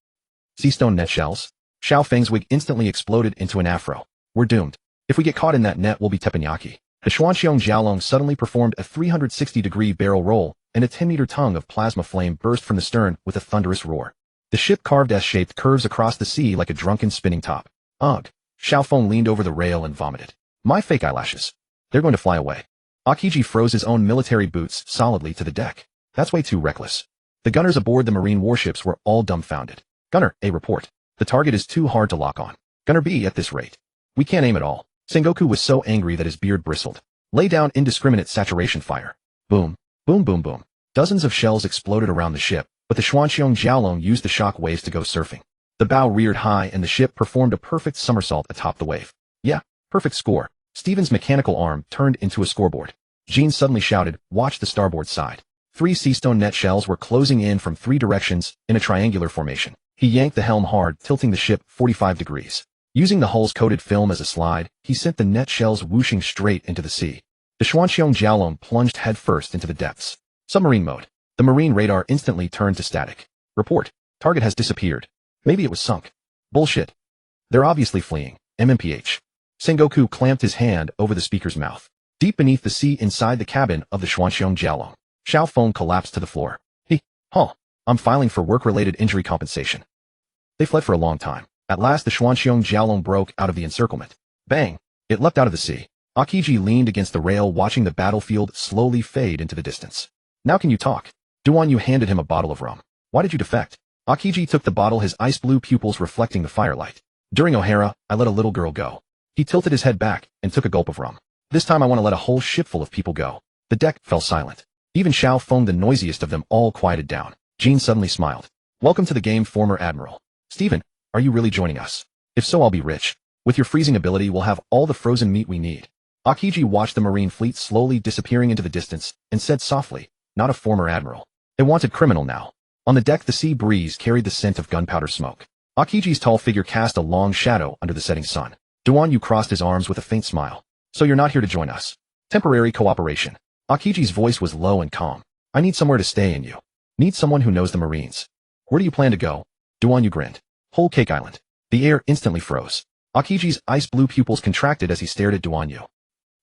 A: Seastone net shells? Xiao Feng's wig instantly exploded into an afro. We're doomed. If we get caught in that net, we'll be teppanyaki. The Xuanxiong Jiaolong suddenly performed a 360-degree barrel roll, and a 10-meter tongue of plasma flame burst from the stern with a thunderous roar. The ship carved S-shaped curves across the sea like a drunken spinning top. Ugh. Xiao Feng leaned over the rail and vomited. My fake eyelashes. They're going to fly away. Akiji froze his own military boots solidly to the deck. That's way too reckless. The gunners aboard the marine warships were all dumbfounded. Gunner A, report. The target is too hard to lock on. Gunner B, at this rate. We can't aim at all. Sengoku was so angry that his beard bristled. Lay down indiscriminate saturation fire. Boom. Boom boom boom. Dozens of shells exploded around the ship, but the Xuanxiong Jiaolong used the shock waves to go surfing. The bow reared high and the ship performed a perfect somersault atop the wave. Yeah, perfect score. Stephen's mechanical arm turned into a scoreboard. Jean suddenly shouted, watch the starboard side. 3 seastone net shells were closing in from 3 directions in a triangular formation. He yanked the helm hard, tilting the ship 45 degrees. Using the hull's coated film as a slide, he sent the net shells whooshing straight into the sea. The Xuanxiong Jiaolong plunged headfirst into the depths. Submarine mode. The marine radar instantly turned to static. Report. Target has disappeared. Maybe it was sunk. Bullshit. They're obviously fleeing. MMPH. Sengoku clamped his hand over the speaker's mouth. Deep beneath the sea inside the cabin of the Xuanxiong Jiaolong, Xiao Feng collapsed to the floor. I'm filing for work-related injury compensation. They fled for a long time. At last the Xuanxiong Jiaolong broke out of the encirclement. Bang! It leapt out of the sea. Akiji leaned against the rail watching the battlefield slowly fade into the distance. Now can you talk? Duan Yu handed him a bottle of rum. Why did you defect? Akiji took the bottle, his ice blue pupils reflecting the firelight. During O'Hara, I let a little girl go. He tilted his head back and took a gulp of rum. This time I want to let a whole shipful of people go. The deck fell silent. Even Xiao Feng, the noisiest of them all, quieted down. Jean suddenly smiled. Welcome to the game, former admiral. Stephen, are you really joining us? If so, I'll be rich. With your freezing ability, we'll have all the frozen meat we need. Akiji watched the marine fleet slowly disappearing into the distance and said softly, not a former admiral. A wanted criminal now. On the deck, the sea breeze carried the scent of gunpowder smoke. Akiji's tall figure cast a long shadow under the setting sun. Duan Yu crossed his arms with a faint smile. So you're not here to join us. Temporary cooperation. Akiji's voice was low and calm. I need somewhere to stay and you. Need someone who knows the Marines. Where do you plan to go? Duan Yu grinned. Whole Cake Island. The air instantly froze. Akiji's ice blue pupils contracted as he stared at Duan Yu.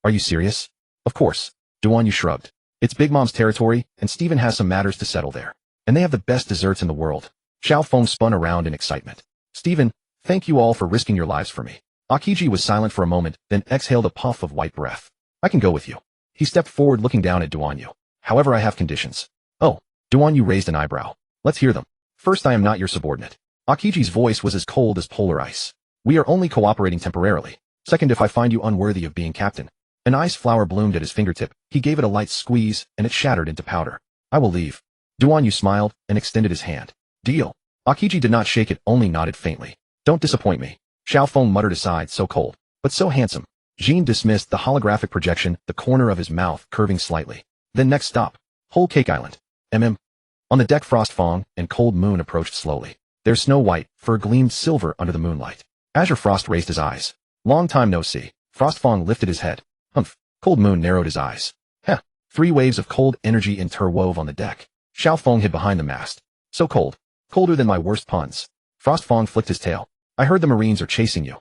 A: Are you serious? Of course. Duan Yu shrugged. It's Big Mom's territory, and Stephen has some matters to settle there. And they have the best desserts in the world. Xiao Feng spun around in excitement. Stephen, thank you all for risking your lives for me. Akiji was silent for a moment, then exhaled a puff of white breath. I can go with you. He stepped forward looking down at Duan Yu. However, I have conditions. Oh. Duan Yu raised an eyebrow. Let's hear them. First, I am not your subordinate. Akiji's voice was as cold as polar ice. We are only cooperating temporarily. Second, if I find you unworthy of being captain. An ice flower bloomed at his fingertip. He gave it a light squeeze, and it shattered into powder. I will leave. Duan Yu smiled and extended his hand. Deal. Akiji did not shake it, only nodded faintly. Don't disappoint me. Xiao Feng muttered aside, so cold, but so handsome. Jean dismissed the holographic projection, the corner of his mouth curving slightly. Then next stop. Whole Cake Island. On the deck, Frost Fong and Cold Moon approached slowly. Their snow-white fur gleamed silver under the moonlight. Azure Frost raised his eyes. Long time no see. Frost Fong lifted his head. Humph. Cold Moon narrowed his eyes. Heh. 3 waves of cold energy interwove on the deck. Xiao Feng hid behind the mast. So cold. Colder than my worst puns. Frost Fong flicked his tail. I heard the Marines are chasing you.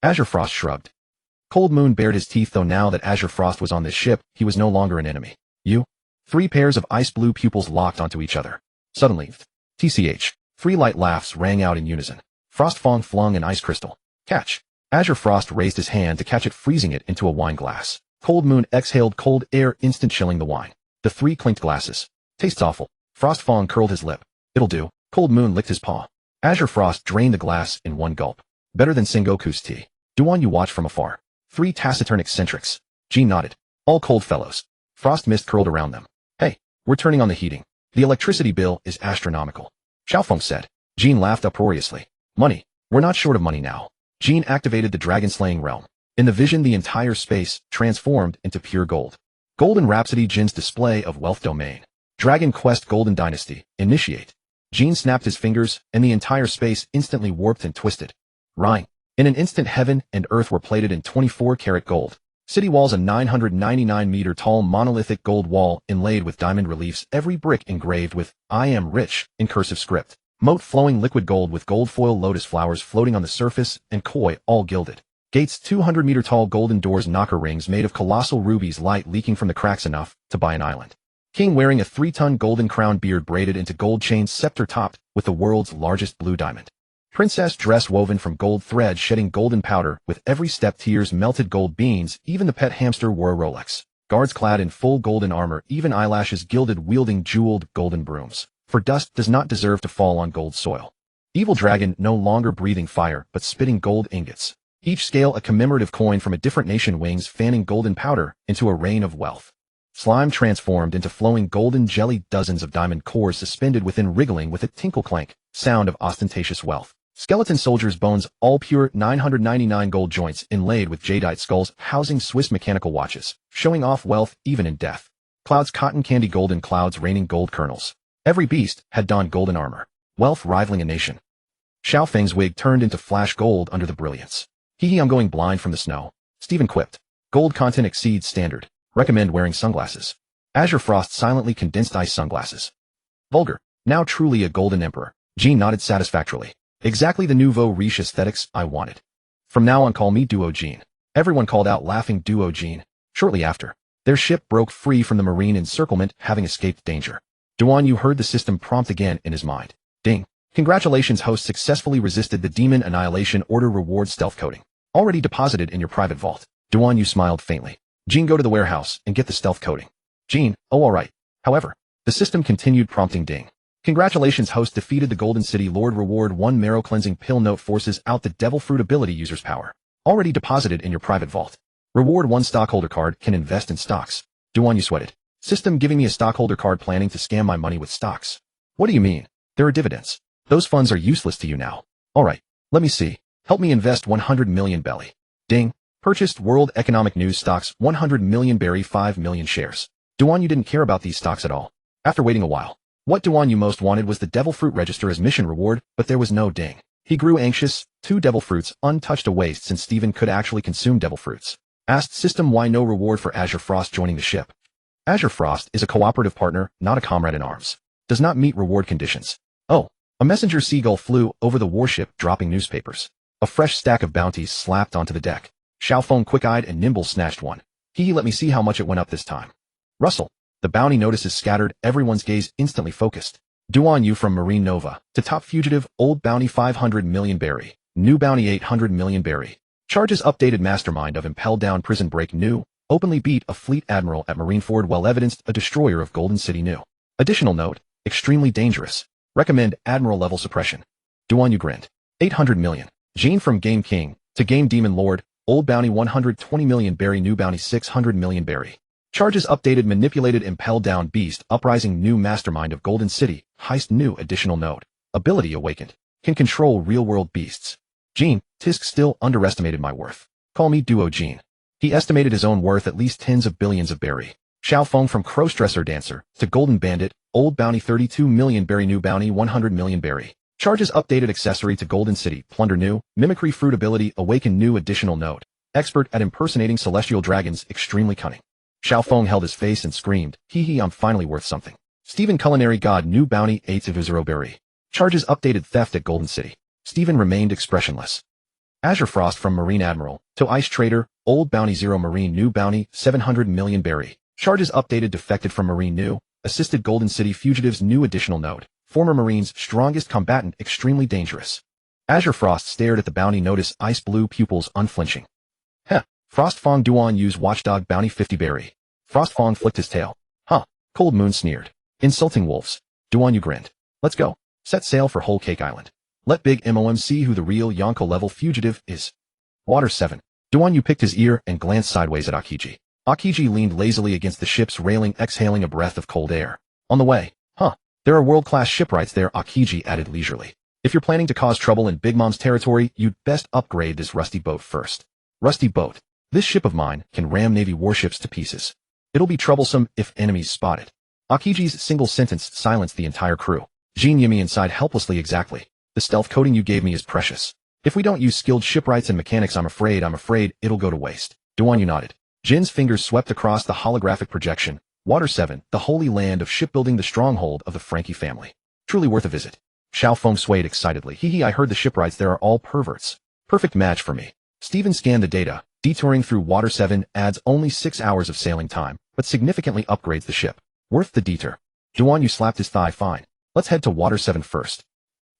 A: Azure Frost shrugged. Cold Moon bared his teeth, though now that Azure Frost was on this ship, he was no longer an enemy. You? 3 pairs of ice blue pupils locked onto each other. Suddenly, TCH. 3 light laughs rang out in unison. Frost Fong flung an ice crystal. Catch. Azure Frost raised his hand to catch it, freezing it into a wine glass. Cold Moon exhaled cold air, instant chilling the wine. The 3 clinked glasses. Tastes awful. Frost Fong curled his lip. It'll do. Cold Moon licked his paw. Azure Frost drained the glass in one gulp. Better than Sengoku's tea. Duan Yu watched from afar. 3 taciturn eccentrics. Jean nodded. All cold fellows. Frost mist curled around them. Hey, we're turning on the heating. The electricity bill is astronomical. Xiao Feng said. Jean laughed uproariously. Money. We're not short of money now. Jean activated the dragon-slaying realm. In the vision, the entire space transformed into pure gold. Golden Rhapsody, Jin's display of wealth domain. Dragon Quest Golden Dynasty. Initiate. Jean snapped his fingers, and the entire space instantly warped and twisted. Rhine. In an instant, heaven and earth were plated in 24-karat gold. City walls, a 999-meter-tall monolithic gold wall inlaid with diamond reliefs, every brick engraved with I am rich in cursive script. Moat flowing liquid gold with gold foil lotus flowers floating on the surface, and koi, all gilded. Gates, 200-meter-tall golden doors, knocker rings made of colossal rubies, light leaking from the cracks enough to buy an island. King wearing a 3-ton golden crown, beard braided into gold chains, scepter topped with the world's largest blue diamond. Princess dress woven from gold thread, shedding golden powder, with every step tears melted gold beans, even the pet hamster wore a Rolex. Guards clad in full golden armor, even eyelashes gilded, wielding jeweled golden brooms. For dust does not deserve to fall on gold soil. Evil dragon, no longer breathing fire, but spitting gold ingots. Each scale a commemorative coin from a different nation, wings fanning golden powder into a rain of wealth. Slime transformed into flowing golden jelly, dozens of diamond cores suspended within, wriggling with a tinkle clank sound of ostentatious wealth. Skeleton soldiers' bones, all pure, 999 gold joints inlaid with jadeite skulls, housing Swiss mechanical watches, showing off wealth even in death. Clouds, cotton candy, golden clouds raining gold kernels. Every beast had donned golden armor, wealth rivaling a nation. Xiao Feng's wig turned into flash gold under the brilliance. Hee, I'm going blind from the snow. Stephen quipped. Gold content exceeds standard. Recommend wearing sunglasses. Azure Frost silently condensed ice sunglasses. Vulgar. Now truly a golden emperor. Jean nodded satisfactorily. Exactly the nouveau riche aesthetics I wanted. From now on call me Duo Gene. Everyone called out laughing Duo Gene. Shortly after, their ship broke free from the marine encirclement, having escaped danger. Duan Yu heard the system prompt again in his mind. Ding. Congratulations, host successfully resisted the Demon Annihilation Order reward stealth coding. Already deposited in your private vault. Duan Yu smiled faintly. Gene, go to the warehouse and get the stealth coding. Gene, oh alright. However, the system continued prompting ding. Congratulations, host defeated the Golden City Lord reward 1 marrow cleansing pill note forces out the Devil Fruit ability user's power. Already deposited in your private vault. Reward 1 stockholder card can invest in stocks. Duan Yu sweated. System giving me a stockholder card planning to scam my money with stocks. What do you mean? There are dividends. Those funds are useless to you now. Alright, let me see. Help me invest 100 million belly. Ding. Purchased World Economic News stocks 100 million berry 5 million shares. Duan Yu didn't care about these stocks at all. After waiting a while, what Duan Yu most wanted was the Devil Fruit register as mission reward, but there was no ding. He grew anxious. 2 Devil Fruits, untouched a waste since Steven could actually consume Devil Fruits. Asked system why no reward for Azure Frost joining the ship. Azure Frost is a cooperative partner, not a comrade in arms. Does not meet reward conditions. Oh. A messenger seagull flew over the warship, dropping newspapers. A fresh stack of bounties slapped onto the deck. Xiaofeng, quick-eyed and nimble, snatched one. Let me see how much it went up this time. Rustle. The bounty notices scattered, everyone's gaze instantly focused. Duan Yu from Marine Nova. To top fugitive, old bounty 500 million berry. New bounty 800 million berry. Charges updated, mastermind of Impel Down prison break new. Openly beat a fleet admiral at Marineford, well evidenced a destroyer of Golden City new. Additional note, extremely dangerous. Recommend Admiral level suppression. Duan Yu grinned. 800 million. Gene from Game King to Game Demon Lord. Old bounty 120 million berry. New bounty 600 million berry. Charges updated, manipulated Impel Down beast. Uprising new mastermind of Golden City. Heist new. Additional note. Ability awakened. Can control real-world beasts. Gene, Tisk still underestimated my worth. Call me Duo Gene. He estimated his own worth at least tens of billions of berry. Xiaofeng from Crossdresser Dancer to Golden Bandit. Old bounty 32 million berry. New bounty 100 million berry. Charges updated, accessory to Golden City. Plunder new. Mimicry fruit ability awaken new. Additional note. Expert at impersonating celestial dragons. Extremely cunning. Xiaofeng held his face and screamed. I'm finally worth something. Stephen Culinary God. New bounty 8 berry. Charges updated, theft at Golden City. Stephen remained expressionless. Azure Frost from Marine Admiral to Ice Trader. Old bounty 0 Marine. New bounty 700 million berry. Charges updated, defected from Marine new. Assisted Golden City fugitives. New. Additional note. Former Marine's strongest combatant. Extremely dangerous. Azure Frost stared at the bounty notice, ice blue pupils unflinching. Heh. Frostfang. Duan Yu's watchdog bounty 50 berry. Frostfang flicked his tail. Huh. Cold Moon sneered. Insulting wolves. Duan Yu grinned. Let's go. Set sail for Whole Cake Island. Let Big Mom see who the real Yonko level fugitive is. Water 7. Duan Yu picked his ear and glanced sideways at Akiji. Akiji leaned lazily against the ship's railing, exhaling a breath of cold air. On the way. Huh. There are world-class shipwrights there, Akiji added leisurely. If you're planning to cause trouble in Big Mom's territory, you'd best upgrade this rusty boat first. Rusty boat. This ship of mine can ram Navy warships to pieces. It'll be troublesome if enemies spot it. Akiji's single sentence silenced the entire crew. Jean Yimi sighed helplessly. Exactly. The stealth coding you gave me is precious. If we don't use skilled shipwrights and mechanics, I'm afraid it'll go to waste. Duan Yu nodded. Jin's fingers swept across the holographic projection. Water 7, the holy land of shipbuilding, the stronghold of the Frankie family. Truly worth a visit. Xiaofeng swayed excitedly. I heard the shipwrights there are all perverts. Perfect match for me. Steven scanned the data. Detouring through Water 7 adds only 6 hours of sailing time, but significantly upgrades the ship. Worth the detour. Duan Yu slapped his thigh. Fine. Let's head to Water 7 first.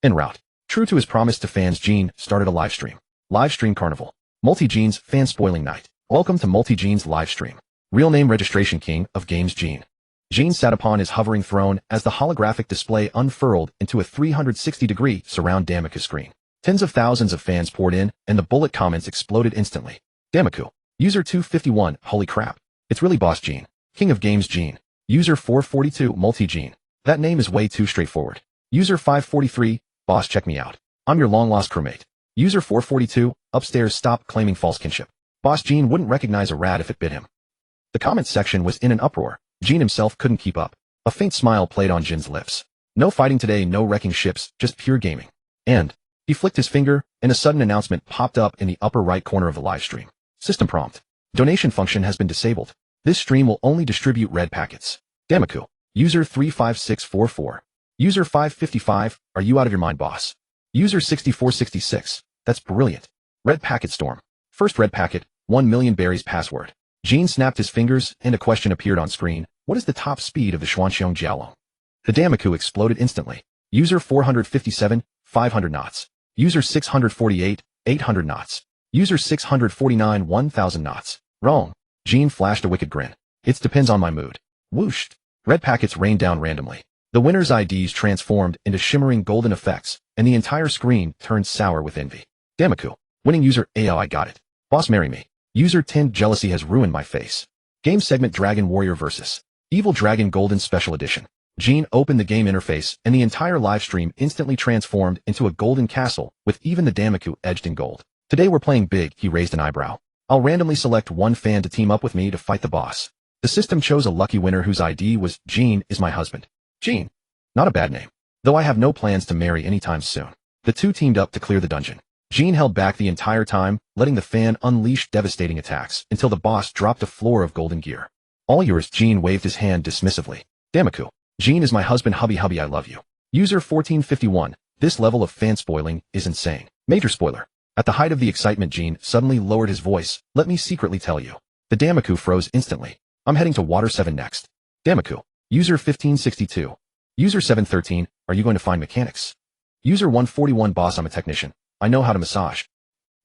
A: En route. True to his promise to fans, Gene started a livestream. Livestream Carnival. Multi-Gene's fan spoiling night. Welcome to Multi-Gene's livestream. Real name registration king of games Gene. Gene sat upon his hovering throne as the holographic display unfurled into a 360-degree surround Damica screen. Tens of thousands of fans poured in, and the bullet comments exploded instantly. Damiku. User 251. Holy crap. It's really Boss Gene. King of games Gene. User 442. Multi-Gene. That name is way too straightforward. User 543. Boss, check me out. I'm your long-lost crewmate. User 442. Upstairs, stop claiming false kinship. Boss Gene wouldn't recognize a rat if it bit him. The comments section was in an uproar. Gene himself couldn't keep up. A faint smile played on Jin's lips. No fighting today, no wrecking ships, just pure gaming. And he flicked his finger, and a sudden announcement popped up in the upper right corner of the live stream. System prompt. Donation function has been disabled. This stream will only distribute red packets. Damiku. User 35644. User 555. Are you out of your mind, boss? User 6466. That's brilliant. Red packet storm. First red packet, 1,000,000 berries password. Jean snapped his fingers and a question appeared on screen. What is the top speed of the Xuanxiong Jiaolong? The Damaku exploded instantly. User 457, 500 knots. User 648, 800 knots. User 649, 1,000 knots. Wrong. Jean flashed a wicked grin. It depends on my mood. Whooshed. Red packets rained down randomly. The winner's IDs transformed into shimmering golden effects, and the entire screen turned sour with envy. Damaku. Winning user AO I got it. Boss marry me. User 10 jealousy has ruined my face. Game segment Dragon Warrior vs. Evil Dragon Golden Special Edition. Jean opened the game interface and the entire livestream instantly transformed into a golden castle with even the Damaku edged in gold. Today we're playing big, he raised an eyebrow. I'll randomly select one fan to team up with me to fight the boss. The system chose a lucky winner whose ID was Jean is my husband. Jean. Not a bad name. Though I have no plans to marry anytime soon. The two teamed up to clear the dungeon. Jean held back the entire time, letting the fan unleash devastating attacks until the boss dropped a floor of golden gear. All yours, Jean waved his hand dismissively. Damaku. Jean is my husband hubby I love you. User 1451. This level of fan spoiling is insane. Major spoiler. At the height of the excitement, Jean suddenly lowered his voice. Let me secretly tell you. The Damaku froze instantly. I'm heading to Water 7 next. Damaku. User 1562. User 713. Are you going to find mechanics? User 141. Boss, I'm a technician. I know how to massage.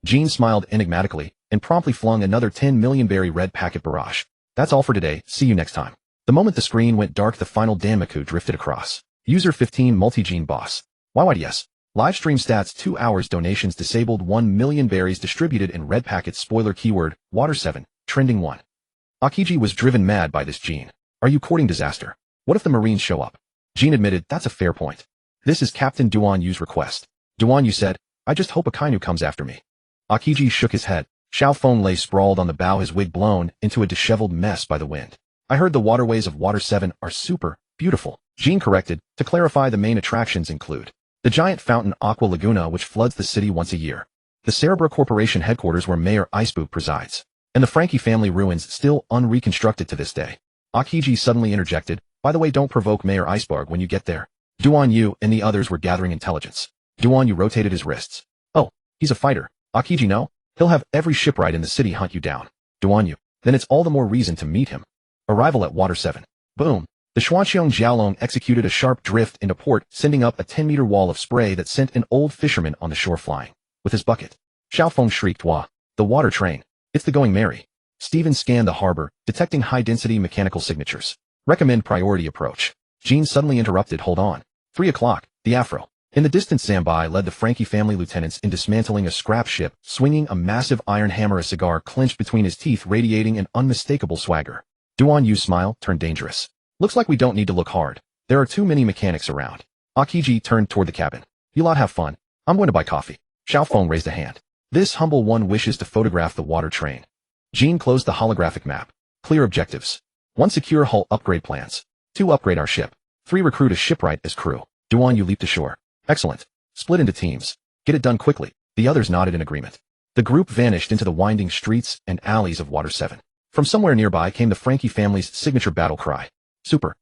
A: Jean smiled enigmatically and promptly flung another 10,000,000 berry red packet barrage. That's all for today. See you next time. The moment the screen went dark, the final Damaku drifted across. User 15 Multi-Gene Boss. YYDS. Livestream stats 2 hours donations disabled 1,000,000 berries distributed in red packets spoiler keyword Water 7 trending 1. Akiji was driven mad by this. Jean. Are you courting disaster? What if the Marines show up? Jean admitted that's a fair point. This is Captain Duan Yu's request. Duan Yu said, I just hope Akainu comes after me. Akiji shook his head. Xiao Feng lay sprawled on the bow, his wig blown into a disheveled mess by the wind. I heard the waterways of Water 7 are super beautiful. Jean corrected. To clarify, the main attractions include the giant fountain Aqua Laguna, which floods the city once a year, the Cerebra Corporation headquarters where Mayor Iceboot presides, and the Frankie family ruins still unreconstructed to this day. Akiji suddenly interjected, by the way, don't provoke Mayor Iceberg when you get there. Duan Yu and the others were gathering intelligence. Duan Yu rotated his wrists. Oh, he's a fighter. Akiji, no? He'll have every shipwright in the city hunt you down. Duan Yu. Then it's all the more reason to meet him. Arrival at Water 7. Boom. The Xuanxiong Jiaolong executed a sharp drift into port, sending up a 10-meter wall of spray that sent an old fisherman on the shore flying. With his bucket. Xiao Feng shrieked, wah. The water train. It's the Going Merry. Stephen scanned the harbor, detecting high-density mechanical signatures. Recommend priority approach. Jean suddenly interrupted, hold on. 3 o'clock. The Afro. In the distance, Zambai led the Frankie family lieutenants in dismantling a scrap ship, swinging a massive iron hammer, a cigar clenched between his teeth, radiating an unmistakable swagger. Duan Yu's smile turned dangerous. Looks like we don't need to look hard. There are too many mechanics around. Akiji turned toward the cabin. You lot have fun. I'm going to buy coffee. Xiao Feng raised a hand. This humble one wishes to photograph the water train. Jean closed the holographic map. Clear objectives. 1. Secure hull upgrade plans. 2. Upgrade our ship. 3. Recruit a shipwright as crew. Duan Yu leaped ashore. Excellent. Split into teams. Get it done quickly. The others nodded in agreement. The group vanished into the winding streets and alleys of Water 7. From somewhere nearby came the Frankie family's signature battle cry. Super.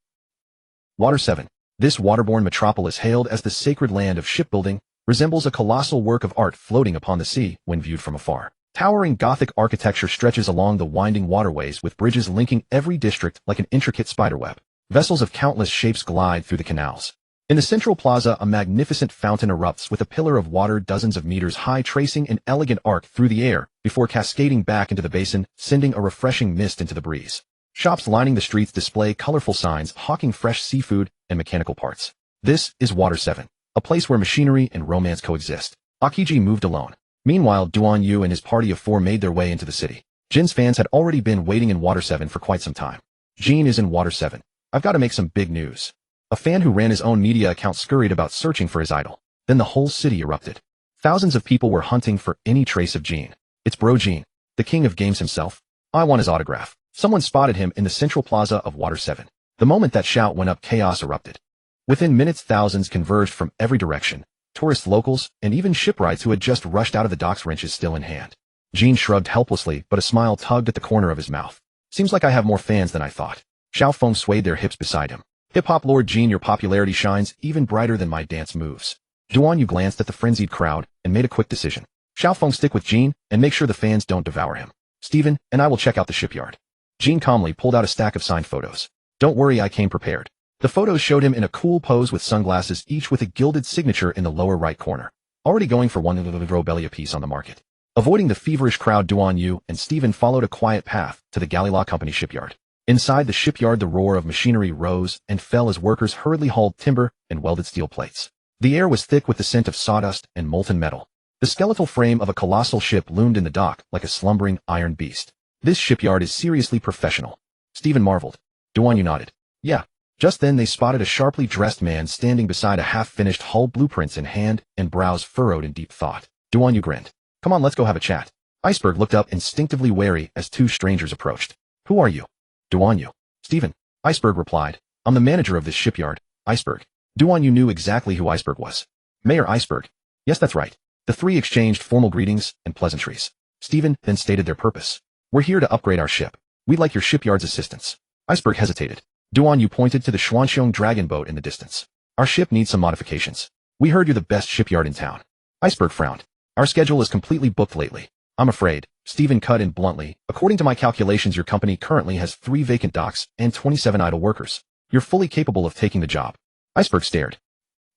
A: Water 7. This waterborne metropolis, hailed as the sacred land of shipbuilding, resembles a colossal work of art floating upon the sea when viewed from afar. Towering Gothic architecture stretches along the winding waterways with bridges linking every district like an intricate spiderweb. Vessels of countless shapes glide through the canals. In the central plaza, a magnificent fountain erupts with a pillar of water dozens of meters high, tracing an elegant arc through the air before cascading back into the basin, sending a refreshing mist into the breeze. Shops lining the streets display colorful signs, hawking fresh seafood and mechanical parts. This is Water 7, a place where machinery and romance coexist. Akiji moved alone. Meanwhile, Duan Yu and his party of 4 made their way into the city. Jin's fans had already been waiting in Water 7 for quite some time. Jin is in Water 7. I've got to make some big news. A fan who ran his own media account scurried about searching for his idol. Then the whole city erupted. Thousands of people were hunting for any trace of Jin. It's Bro Jin, the king of games himself. I want his autograph. Someone spotted him in the central plaza of Water 7. The moment that shout went up, chaos erupted. Within minutes, thousands converged from every direction. Tourists, locals, and even shipwrights who had just rushed out of the docks, wrenches still in hand. Jin shrugged helplessly, but a smile tugged at the corner of his mouth. Seems like I have more fans than I thought. Xiao Feng swayed their hips beside him. Hip-hop lord Jin, your popularity shines even brighter than my dance moves. Duan Yu glanced at the frenzied crowd and made a quick decision. Xiaofeng, stick with Jean and make sure the fans don't devour him. Stephen and I will check out the shipyard. Jean calmly pulled out a stack of signed photos. Don't worry, I came prepared. The photos showed him in a cool pose with sunglasses, each with a gilded signature in the lower right corner. Already going for one of the Robelia piece on the market. Avoiding the feverish crowd, Duan Yu and Stephen followed a quiet path to the Galila Company shipyard. Inside the shipyard, the roar of machinery rose and fell as workers hurriedly hauled timber and welded steel plates. The air was thick with the scent of sawdust and molten metal. The skeletal frame of a colossal ship loomed in the dock like a slumbering iron beast. This shipyard is seriously professional. Stephen marveled. Duan Yu nodded. Yeah. Just then they spotted a sharply dressed man standing beside a half-finished hull, blueprints in hand and brows furrowed in deep thought. Duan Yu grinned. Come on, let's go have a chat. Iceberg looked up instinctively wary as two strangers approached. Who are you? Duan Yu. Stephen. Iceberg replied. I'm the manager of this shipyard, Iceberg. Duan Yu knew exactly who Iceberg was. Mayor Iceberg. Yes, that's right. The three exchanged formal greetings and pleasantries. Stephen then stated their purpose. We're here to upgrade our ship. We'd like your shipyard's assistance. Iceberg hesitated. Duan Yu pointed to the Xuanxiong dragon boat in the distance. Our ship needs some modifications. We heard you're the best shipyard in town. Iceberg frowned. Our schedule is completely booked lately. I'm afraid. Stephen cut in bluntly. According to my calculations, your company currently has 3 vacant docks and 27 idle workers. You're fully capable of taking the job. Iceberg stared.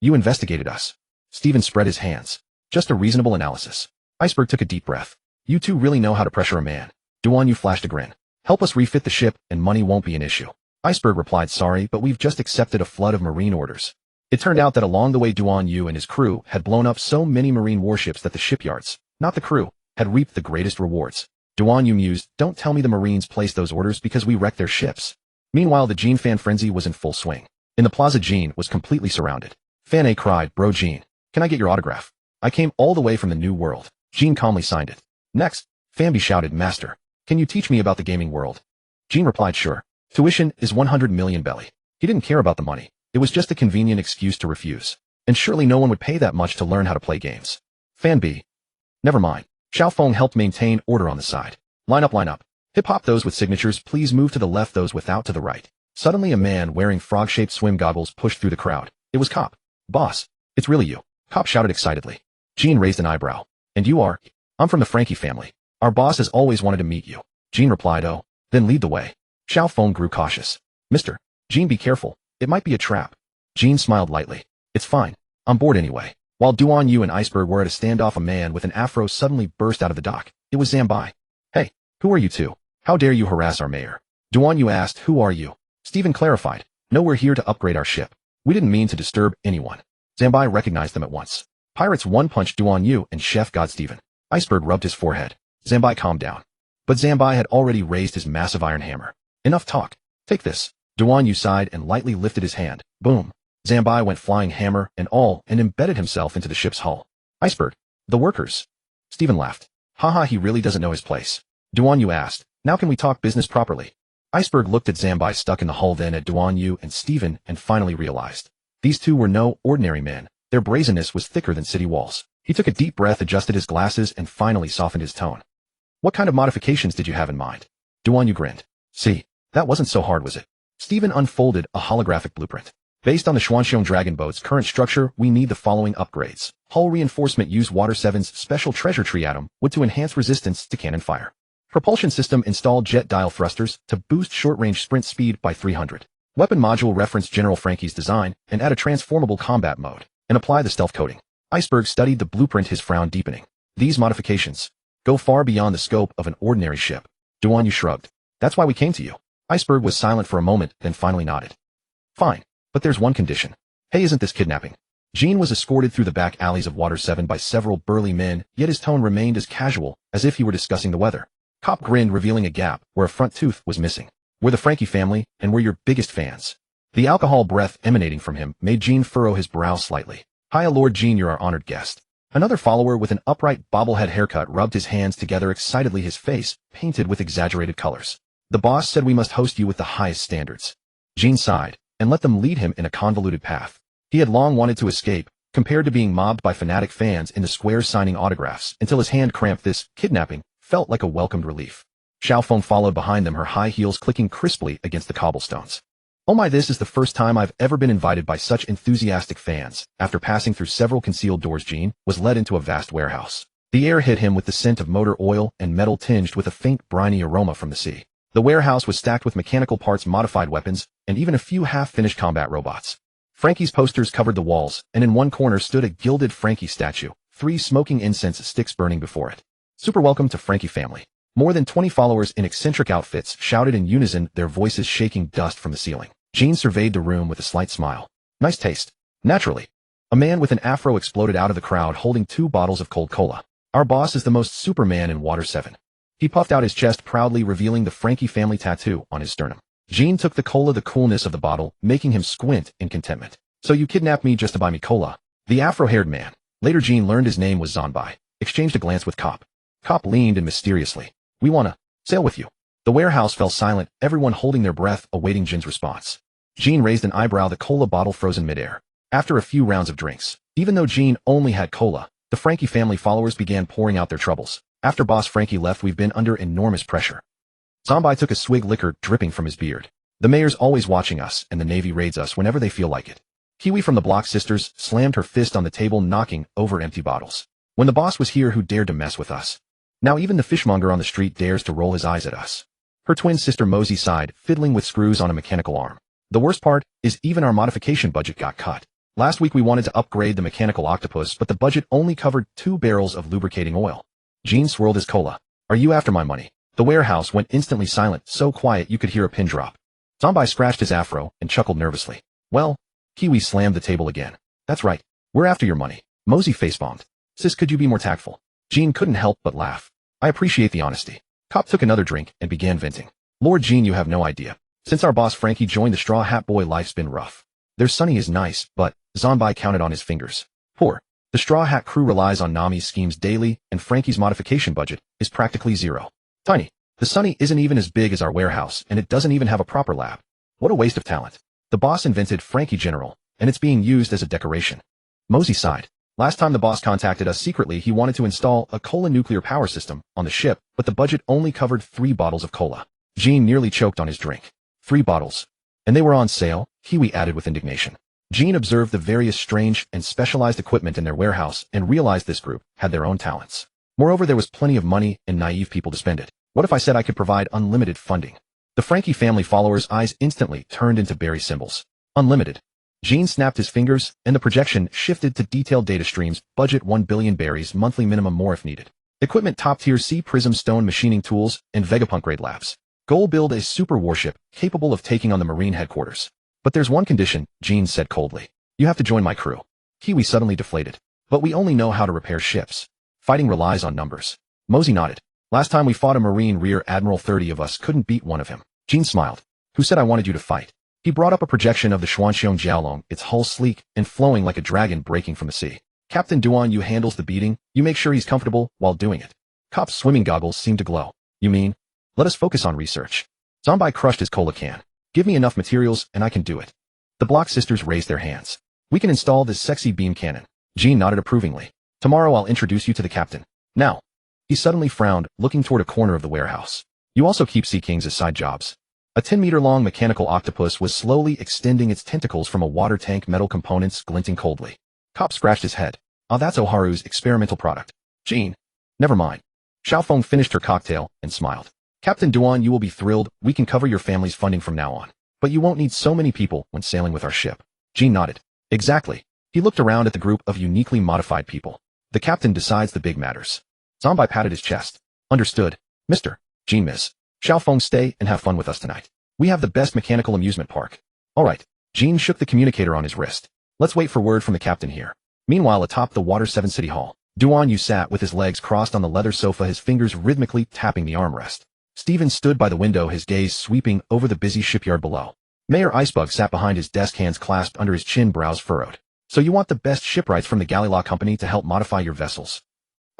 A: You investigated us. Stephen spread his hands. Just a reasonable analysis. Iceberg took a deep breath. You two really know how to pressure a man. Duan Yu flashed a grin. Help us refit the ship and money won't be an issue. Iceberg replied, sorry, but we've just accepted a flood of marine orders. It turned out that along the way Duan Yu and his crew had blown up so many marine warships that the shipyards, not the crew, had reaped the greatest rewards. Duan Yu mused, don't tell me the Marines placed those orders because we wrecked their ships. Meanwhile, the Jean fan frenzy was in full swing. In the plaza, Jean was completely surrounded. Fan A cried, bro Jean, can I get your autograph? I came all the way from the New World. Jean calmly signed it. Next, Fan B shouted, Master, can you teach me about the gaming world? Jean replied, sure. Tuition is 100 million belly. He didn't care about the money. It was just a convenient excuse to refuse. And surely no one would pay that much to learn how to play games. Fan B. Never mind. Xiaofeng helped maintain order on the side. Line up, line up. Hip-hop, those with signatures, please move to the left, those without to the right. Suddenly a man wearing frog-shaped swim goggles pushed through the crowd. It was Cop. Boss, it's really you. Cop shouted excitedly. Jean raised an eyebrow. And you are? I'm from the Frankie family. Our boss has always wanted to meet you. Jean replied, oh, then lead the way. Xiaofeng grew cautious. Mister. Jean, be careful. It might be a trap. Jean smiled lightly. It's fine. I'm bored anyway. While Duan Yu and Iceberg were at a standoff, a man with an afro suddenly burst out of the dock. It was Zambai. Hey, who are you two? How dare you harass our mayor? Duan Yu asked, who are you? Stephen clarified. No, we're here to upgrade our ship. We didn't mean to disturb anyone. Zambai recognized them at once. Pirates one-punched Duan Yu and Chef God Stephen. Iceberg rubbed his forehead. Zambai calmed down. But Zambai had already raised his massive iron hammer. Enough talk. Take this. Duan Yu sighed and lightly lifted his hand. Boom. Zambai went flying, hammer and all, and embedded himself into the ship's hull. Iceberg. The workers. Stephen laughed. Haha, he really doesn't know his place. Duan Yu asked, now can we talk business properly? Iceberg looked at Zambai stuck in the hull, then at Duan Yu and Stephen, and finally realized. These two were no ordinary men. Their brazenness was thicker than city walls. He took a deep breath, adjusted his glasses, and finally softened his tone. What kind of modifications did you have in mind? Duan Yu grinned. See, that wasn't so hard, was it? Stephen unfolded a holographic blueprint. Based on the Xuanxiong dragon boat's current structure, we need the following upgrades. Hull reinforcement: use Water 7's special treasure tree atom wood to enhance resistance to cannon fire. Propulsion system: install jet dial thrusters to boost short-range sprint speed by 300. Weapon module: reference General Frankie's design and add a transformable combat mode, and apply the stealth coating. Iceberg studied the blueprint, his frown deepening. These modifications go far beyond the scope of an ordinary ship. Duan Yu shrugged. That's why we came to you. Iceberg was silent for a moment, then finally nodded. Fine. But there's one condition. Hey, isn't this kidnapping? Jean was escorted through the back alleys of Water 7 by several burly men, yet his tone remained as casual as if he were discussing the weather. Cop grinned, revealing a gap where a front tooth was missing. We're the Frankie family, and we're your biggest fans. The alcohol breath emanating from him made Jean furrow his brow slightly. Hi, Lord Jean, you're our honored guest. Another follower with an upright bobblehead haircut rubbed his hands together excitedly, his face painted with exaggerated colors. The boss said we must host you with the highest standards. Jean sighed and let them lead him in a convoluted path. He had long wanted to escape, compared to being mobbed by fanatic fans in the squares signing autographs, until his hand cramped. This kidnapping felt like a welcomed relief. Xiaofeng followed behind them, her high heels clicking crisply against the cobblestones. Oh my, this is the first time I've ever been invited by such enthusiastic fans. After passing through several concealed doors, Gene was led into a vast warehouse. The air hit him with the scent of motor oil and metal tinged with a faint briny aroma from the sea. The warehouse was stacked with mechanical parts, modified weapons, and even a few half-finished combat robots. Frankie's posters covered the walls, and in one corner stood a gilded Frankie statue, 3 smoking incense sticks burning before it. Super welcome to Frankie family. More than 20 followers in eccentric outfits shouted in unison, their voices shaking dust from the ceiling. Gene surveyed the room with a slight smile. Nice taste. Naturally. A man with an afro exploded out of the crowd holding 2 bottles of cold cola. Our boss is the most Superman in Water 7. He puffed out his chest proudly, revealing the Frankie family tattoo on his sternum. Gene took the cola, the coolness of the bottle, making him squint in contentment. So you kidnapped me just to buy me cola? The afro-haired man. Later Gene learned his name was Zonbai. Exchanged a glance with Cop. Cop leaned in mysteriously. We wanna sail with you. The warehouse fell silent, everyone holding their breath, awaiting Gene's response. Gene raised an eyebrow, the cola bottle frozen midair. After a few rounds of drinks, even though Gene only had cola, the Frankie family followers began pouring out their troubles. After Boss Frankie left, we've been under enormous pressure. Zonbai took a swig, liquor dripping from his beard. The mayor's always watching us, and the Navy raids us whenever they feel like it. Kiwi from the Block Sisters slammed her fist on the table, knocking over empty bottles. When the boss was here, who dared to mess with us? Now even the fishmonger on the street dares to roll his eyes at us. Her twin sister Mosey sighed, fiddling with screws on a mechanical arm. The worst part is even our modification budget got cut. Last week we wanted to upgrade the mechanical octopus, but the budget only covered 2 barrels of lubricating oil. Gene swirled his cola. Are you after my money? The warehouse went instantly silent, so quiet you could hear a pin drop. Zonbai scratched his afro and chuckled nervously. Well, Kiwi slammed the table again. That's right. We're after your money. Mosey face-bombed. Sis, could you be more tactful? Gene couldn't help but laugh. I appreciate the honesty. Cop took another drink and began venting. Lord Gene, you have no idea. Since our boss Frankie joined the Straw Hat Boy, life's been rough. Their Sonny is nice, but Zonbai counted on his fingers. Poor. The Straw Hat crew relies on Nami's schemes daily, and Frankie's modification budget is practically zero. Tiny. The Sonny isn't even as big as our warehouse, and it doesn't even have a proper lab. What a waste of talent. The boss invented Frankie General, and it's being used as a decoration. Mosey sighed. Last time the boss contacted us secretly, he wanted to install a cola nuclear power system on the ship, but the budget only covered 3 bottles of cola. Gene nearly choked on his drink. 3 bottles. And they were on sale, Kiwi added with indignation. Gene observed the various strange and specialized equipment in their warehouse and realized this group had their own talents. Moreover, there was plenty of money and naive people to spend it. What if I said I could provide unlimited funding? The Frankie family followers' eyes instantly turned into berry symbols. Unlimited. Gene snapped his fingers, and the projection shifted to detailed data streams. Budget 1 billion berries, monthly minimum, more if needed. Equipment top-tier Sea Prism stone machining tools and Vegapunk-grade labs. Goal: build a super warship capable of taking on the Marine headquarters. But there's one condition, Gene said coldly. You have to join my crew. Kiwi suddenly deflated. But we only know how to repair ships. Fighting relies on numbers. Mosey nodded. Last time we fought a Marine Rear Admiral, 30 of us couldn't beat one of him. Gene smiled. Who said I wanted you to fight? He brought up a projection of the Xuanxiong Jiaolong, its hull sleek and flowing like a dragon breaking from the sea. Captain Duan Yu handles the beating. You make sure he's comfortable while doing it. Cop's swimming goggles seemed to glow. You mean? Let us focus on research. Zonbai crushed his cola can. Give me enough materials and I can do it. The Block Sisters raised their hands. We can install this sexy beam cannon. Gene nodded approvingly. Tomorrow I'll introduce you to the captain. Now. He suddenly frowned, looking toward a corner of the warehouse. You also keep Sea Kings as side jobs. A 10-meter-long mechanical octopus was slowly extending its tentacles from a water tank, metal components glinting coldly. Cop scratched his head. Ah, that's Oharu's experimental product. Gene. Never mind. Xiaofeng finished her cocktail and smiled. Captain Duan, you will be thrilled. We can cover your family's funding from now on. But you won't need so many people when sailing with our ship. Gene nodded. Exactly. He looked around at the group of uniquely modified people. The captain decides the big matters. Zonbai patted his chest. Understood. Mr. Gene, Miss. Xiaofeng, stay and have fun with us tonight. We have the best mechanical amusement park. All right. Gene shook the communicator on his wrist. Let's wait for word from the captain here. Meanwhile, atop the Water 7 City Hall, Duan Yu sat with his legs crossed on the leather sofa, his fingers rhythmically tapping the armrest. Steven stood by the window, his gaze sweeping over the busy shipyard below. Mayor Icebug sat behind his desk, hands clasped under his chin, brows furrowed. So you want the best shipwrights from the Galley Law Company to help modify your vessels?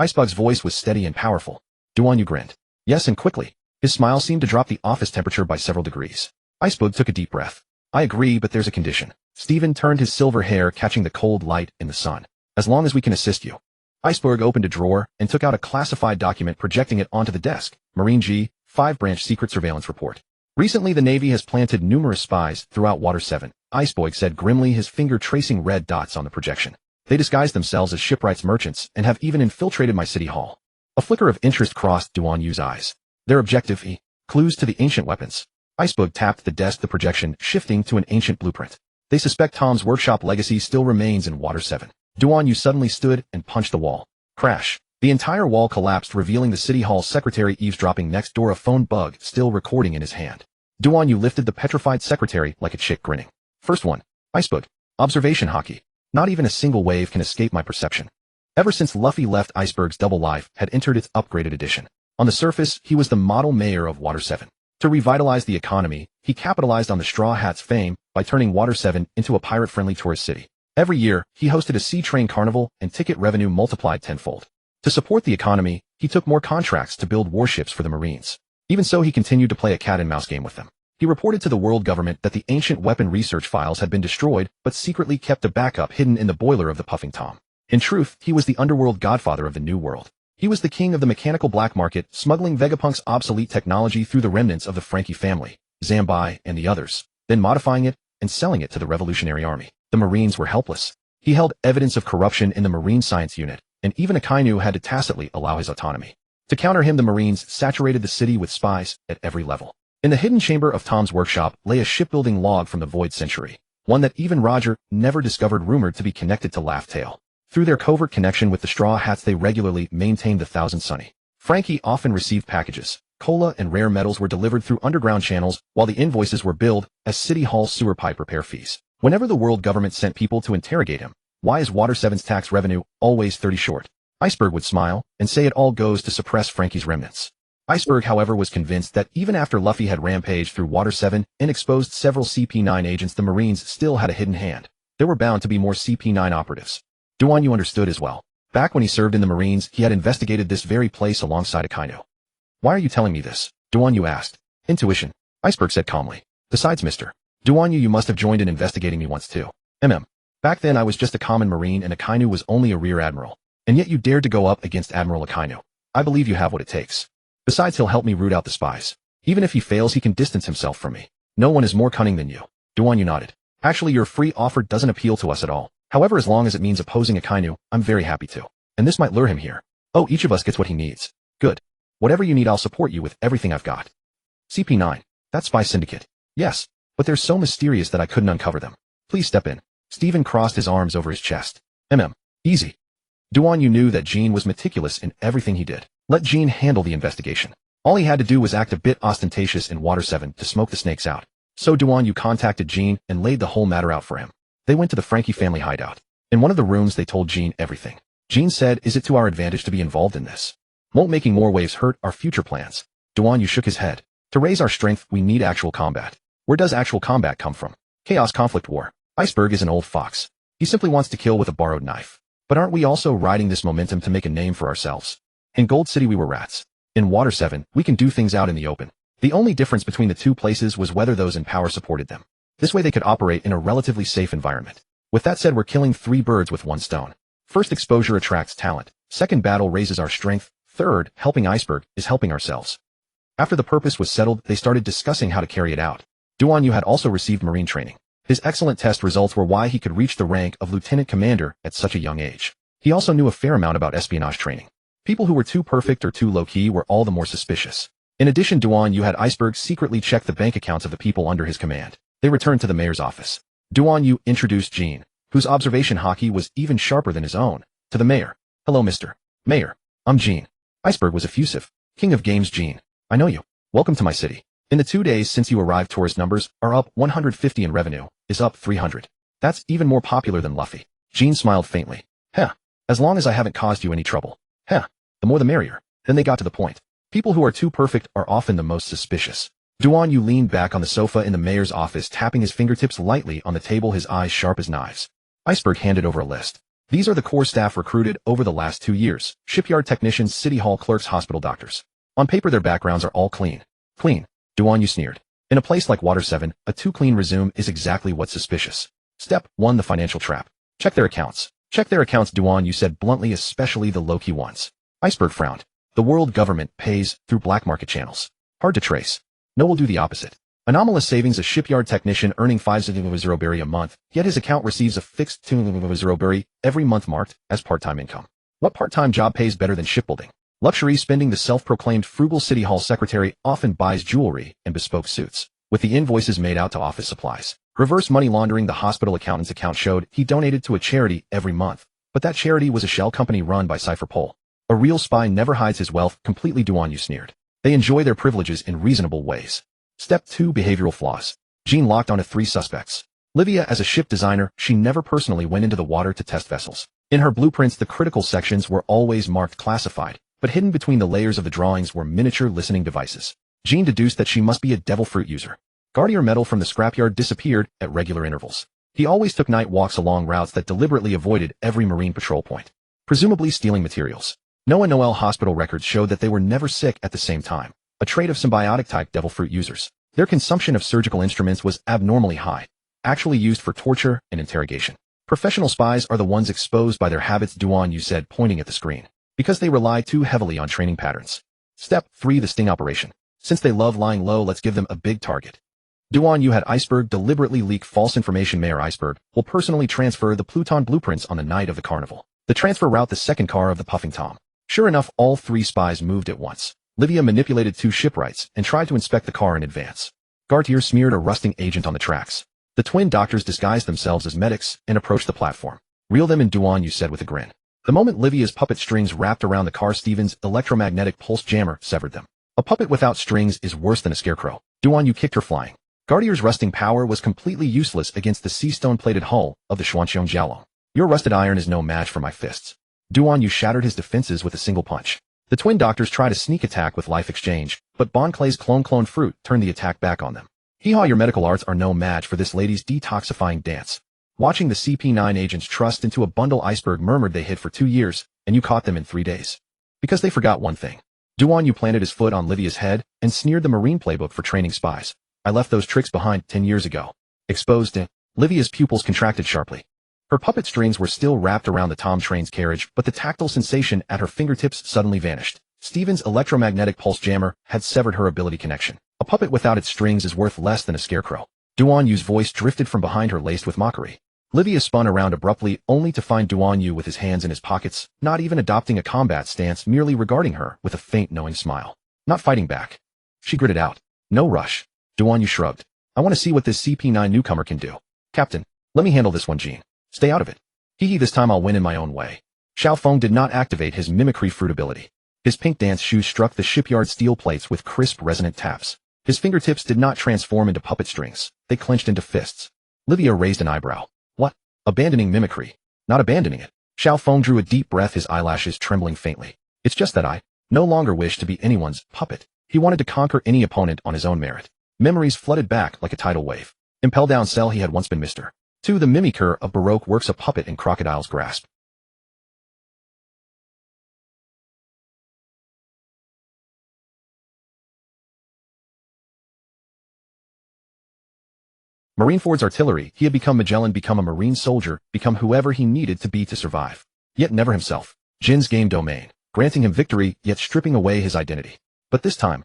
A: Icebug's voice was steady and powerful. Duan Yu grinned. Yes, and quickly. His smile seemed to drop the office temperature by several degrees. Icebug took a deep breath. I agree, but there's a condition. Steven turned his silver hair, catching the cold light in the sun. As long as we can assist you. Icebug opened a drawer and took out a classified document, projecting it onto the desk. Marine G, 5-branch secret surveillance report. Recently the Navy has planted numerous spies throughout Water 7, Iceberg said grimly, his finger tracing red dots on the projection. They disguise themselves as shipwrights merchants and have even infiltrated my city hall. A flicker of interest crossed Duan Yu's eyes. Their objective, clues to the ancient weapons. Iceberg tapped the desk, the projection shifting to an ancient blueprint. They suspect Tom's workshop legacy still remains in Water 7. Duan Yu suddenly stood and punched the wall. Crash. The entire wall collapsed, revealing the city hall secretary eavesdropping next door, a phone bug still recording in his hand. Duan Yu lifted the petrified secretary like a chick, grinning. First one. Iceberg. Observation hockey. Not even a single wave can escape my perception. Ever since Luffy left, Iceberg's double life had entered its upgraded edition. On the surface, he was the model mayor of Water 7. To revitalize the economy, he capitalized on the Straw Hats' fame by turning Water 7 into a pirate-friendly tourist city. Every year, he hosted a sea train carnival and ticket revenue multiplied tenfold. To support the economy, he took more contracts to build warships for the Marines. Even so, he continued to play a cat-and-mouse game with them. He reported to the world government that the ancient weapon research files had been destroyed, but secretly kept a backup hidden in the boiler of the Puffing Tom. In truth, he was the underworld godfather of the New World. He was the king of the mechanical black market, smuggling Vegapunk's obsolete technology through the remnants of the Frankie family, Zambai, and the others, then modifying it and selling it to the Revolutionary Army. The Marines were helpless. He held evidence of corruption in the Marine Science Unit, and even Akainu had to tacitly allow his autonomy. To counter him, the Marines saturated the city with spies at every level. In the hidden chamber of Tom's workshop lay a shipbuilding log from the Void Century, one that even Roger never discovered, rumored to be connected to Laugh Tale. Through their covert connection with the Straw Hats, they regularly maintained the Thousand Sunny. Frankie often received packages. Cola and rare metals were delivered through underground channels, while the invoices were billed as City Hall sewer pipe repair fees. Whenever the world government sent people to interrogate him, why is Water 7's tax revenue always 30 short? Iceberg would smile and say it all goes to suppress Frankie's remnants. Iceberg, however, was convinced that even after Luffy had rampaged through Water 7 and exposed several CP9 agents, the Marines still had a hidden hand. There were bound to be more CP9 operatives. Duan Yu understood as well. Back when he served in the Marines, he had investigated this very place alongside Akainu. Why are you telling me this? Duan Yu asked. Intuition. Iceberg said calmly. Besides, Mr. Duan Yu, you must have joined in investigating me once too. Back then I was just a common Marine and Akainu was only a rear admiral. And yet you dared to go up against Admiral Akainu. I believe you have what it takes. Besides, he'll help me root out the spies. Even if he fails, he can distance himself from me. No one is more cunning than you. Duan Yu nodded. Actually, your free offer doesn't appeal to us at all. However, as long as it means opposing Akainu, I'm very happy to. And this might lure him here. Oh, each of us gets what he needs. Good. Whatever you need, I'll support you with everything I've got. CP9. That spy syndicate. Yes. But they're so mysterious that I couldn't uncover them. Please step in. Steven crossed his arms over his chest. Easy. Duan Yu knew that Jean was meticulous in everything he did. Let Jean handle the investigation. All he had to do was act a bit ostentatious in Water 7 to smoke the snakes out. So Duan Yu contacted Jean and laid the whole matter out for him. They went to the Frankie family hideout. In one of the rooms they told Jean everything. Jean said, is it to our advantage to be involved in this? Won't making more waves hurt our future plans? Duan Yu shook his head. To raise our strength, we need actual combat. Where does actual combat come from? Chaos, conflict, war. Iceberg is an old fox. He simply wants to kill with a borrowed knife. But aren't we also riding this momentum to make a name for ourselves? In Gold City we were rats. In Water 7, we can do things out in the open. The only difference between the two places was whether those in power supported them. This way they could operate in a relatively safe environment. With that said, we're killing 3 birds with 1 stone. First, exposure attracts talent. Second, battle raises our strength. Third, helping Iceberg is helping ourselves. After the purpose was settled, they started discussing how to carry it out. Duan Yu had also received Marine training. His excellent test results were why he could reach the rank of lieutenant commander at such a young age. He also knew a fair amount about espionage training. People who were too perfect or too low-key were all the more suspicious. In addition, Duan Yu had Iceberg secretly check the bank accounts of the people under his command. They returned to the mayor's office. Duan Yu introduced Jean, whose observation hockey was even sharper than his own, to the mayor. Hello, Mr. Mayor. I'm Jean. Iceberg was effusive. King of games, Jean. I know you. Welcome to my city. In the 2 days since you arrived, tourist numbers are up 150 and revenue is up 300. That's even more popular than Luffy. Jean smiled faintly. As long as I haven't caused you any trouble. The more the merrier. Then they got to the point. People who are too perfect are often the most suspicious. Duan Yu leaned back on the sofa in the mayor's office, tapping his fingertips lightly on the table, his eyes sharp as knives. Iceberg handed over a list. These are the core staff recruited over the last 2 years. Shipyard technicians, city hall clerks, hospital doctors. On paper their backgrounds are all clean. Clean. Duan Yu sneered. In a place like Water 7, a too clean resume is exactly what's suspicious. Step 1. The financial trap. Check their accounts. Check their accounts, Duan Yu said bluntly, especially the low-key ones. Iceberg frowned. The world government pays through black market channels. Hard to trace. No, we'll do the opposite. Anomalous savings: a shipyard technician earning 500 berry a month, yet his account receives a fixed 200 berry every month marked as part-time income. What part-time job pays better than shipbuilding? Luxury spending: the self-proclaimed frugal city hall secretary often buys jewelry and bespoke suits, with the invoices made out to office supplies. Reverse money laundering: the hospital accountant's account showed he donated to a charity every month, but that charity was a shell company run by Cypher Pole. A real spy never hides his wealth completely. Duan sneered. They enjoy their privileges in reasonable ways. Step 2: Behavioral flaws. Jean locked onto 3 suspects. Livia: as a ship designer, she never personally went into the water to test vessels. In her blueprints, the critical sections were always marked classified, but hidden between the layers of the drawings were miniature listening devices. Jean deduced that she must be a devil fruit user. Gardier metal from the scrapyard disappeared at regular intervals. He always took night walks along routes that deliberately avoided every marine patrol point, presumably stealing materials. Noah Noel hospital records showed that they were never sick at the same time, a trait of symbiotic-type devil fruit users. Their consumption of surgical instruments was abnormally high, actually used for torture and interrogation. Professional spies are the ones exposed by their habits, Duan said, pointing at the screen, because they rely too heavily on training patterns. Step 3: the sting operation. Since they love lying low, let's give them a big target. Duan had Iceberg deliberately leak false information. Mayor Iceberg will personally transfer the Pluton blueprints on the night of the carnival. The transfer route: the second car of the Puffing Tom. Sure enough, all 3 spies moved at once. Livia manipulated 2 shipwrights and tried to inspect the car in advance. Gartier smeared a rusting agent on the tracks. The twin doctors disguised themselves as medics and approached the platform. Reel them in, Duan said with a grin. The moment Livia's puppet strings wrapped around the car, Stephen's electromagnetic pulse jammer severed them. A puppet without strings is worse than a scarecrow. Duan kicked her flying. Gartier's rusting power was completely useless against the sea stone-plated hull of the Xuanqiong Jiaolong. Your rusted iron is no match for my fists. Duan shattered his defenses with a single punch. The twin doctors tried a sneak attack with life exchange, but Bon Clay's clone fruit turned the attack back on them. Hee-haw, your medical arts are no match for this lady's detoxifying dance. Watching the CP9 agents trust into a bundle, Iceberg murmured they hid for 2 years, and you caught them in 3 days. Because they forgot one thing. Duan planted his foot on Livia's head and sneered the Marine playbook for training spies. I left those tricks behind 10 years ago. Exposed it. Livia's pupils contracted sharply. Her puppet strings were still wrapped around the Tom train's carriage, but the tactile sensation at her fingertips suddenly vanished. Stephen's electromagnetic pulse jammer had severed her ability connection. A puppet without its strings is worth less than a scarecrow. Duan voice drifted from behind her, laced with mockery. Livia spun around abruptly, only to find Duan with his hands in his pockets, not even adopting a combat stance, merely regarding her with a faint knowing smile. Not fighting back. She gritted out. No rush. Duan shrugged. I want to see what this CP9 newcomer can do. Captain, let me handle this one, Jean. Stay out of it. Hee, this time I'll win in my own way. Xiao Feng did not activate his mimicry fruit ability. His pink dance shoes struck the shipyard steel plates with crisp, resonant taps. His fingertips did not transform into puppet strings. They clenched into fists. Livia raised an eyebrow. What? Abandoning mimicry? Not abandoning it. Xiao Feng drew a deep breath, his eyelashes trembling faintly. It's just that I no longer wish to be anyone's puppet. He wanted to conquer any opponent on his own merit. Memories flooded back like a tidal wave. Impel Down cell, he had once been Mr. 2. The mimicker of Baroque works, a puppet in Crocodile's grasp. Marineford's artillery, he had become Magellan, become a marine soldier, become whoever he needed to be to survive. Yet never himself. Jin's game domain, granting him victory, yet stripping away his identity. But this time,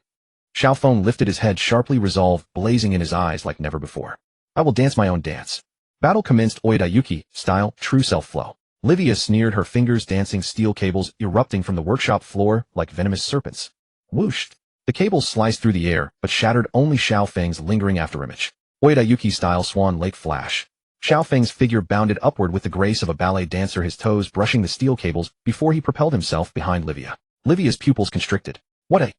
A: Xiao Feng lifted his head sharply, resolve blazing in his eyes like never before. I will dance my own dance. Battle commenced, Oidayuki style, true self-flow. Livia sneered, her fingers dancing, steel cables erupting from the workshop floor like venomous serpents. Whooshed. The cables sliced through the air, but shattered only Xiao Feng's lingering afterimage. Oidayuki style Swan Lake flash. Xiao Feng's figure bounded upward with the grace of a ballet dancer, his toes brushing the steel cables before he propelled himself behind Livia. Livia's pupils constricted. What a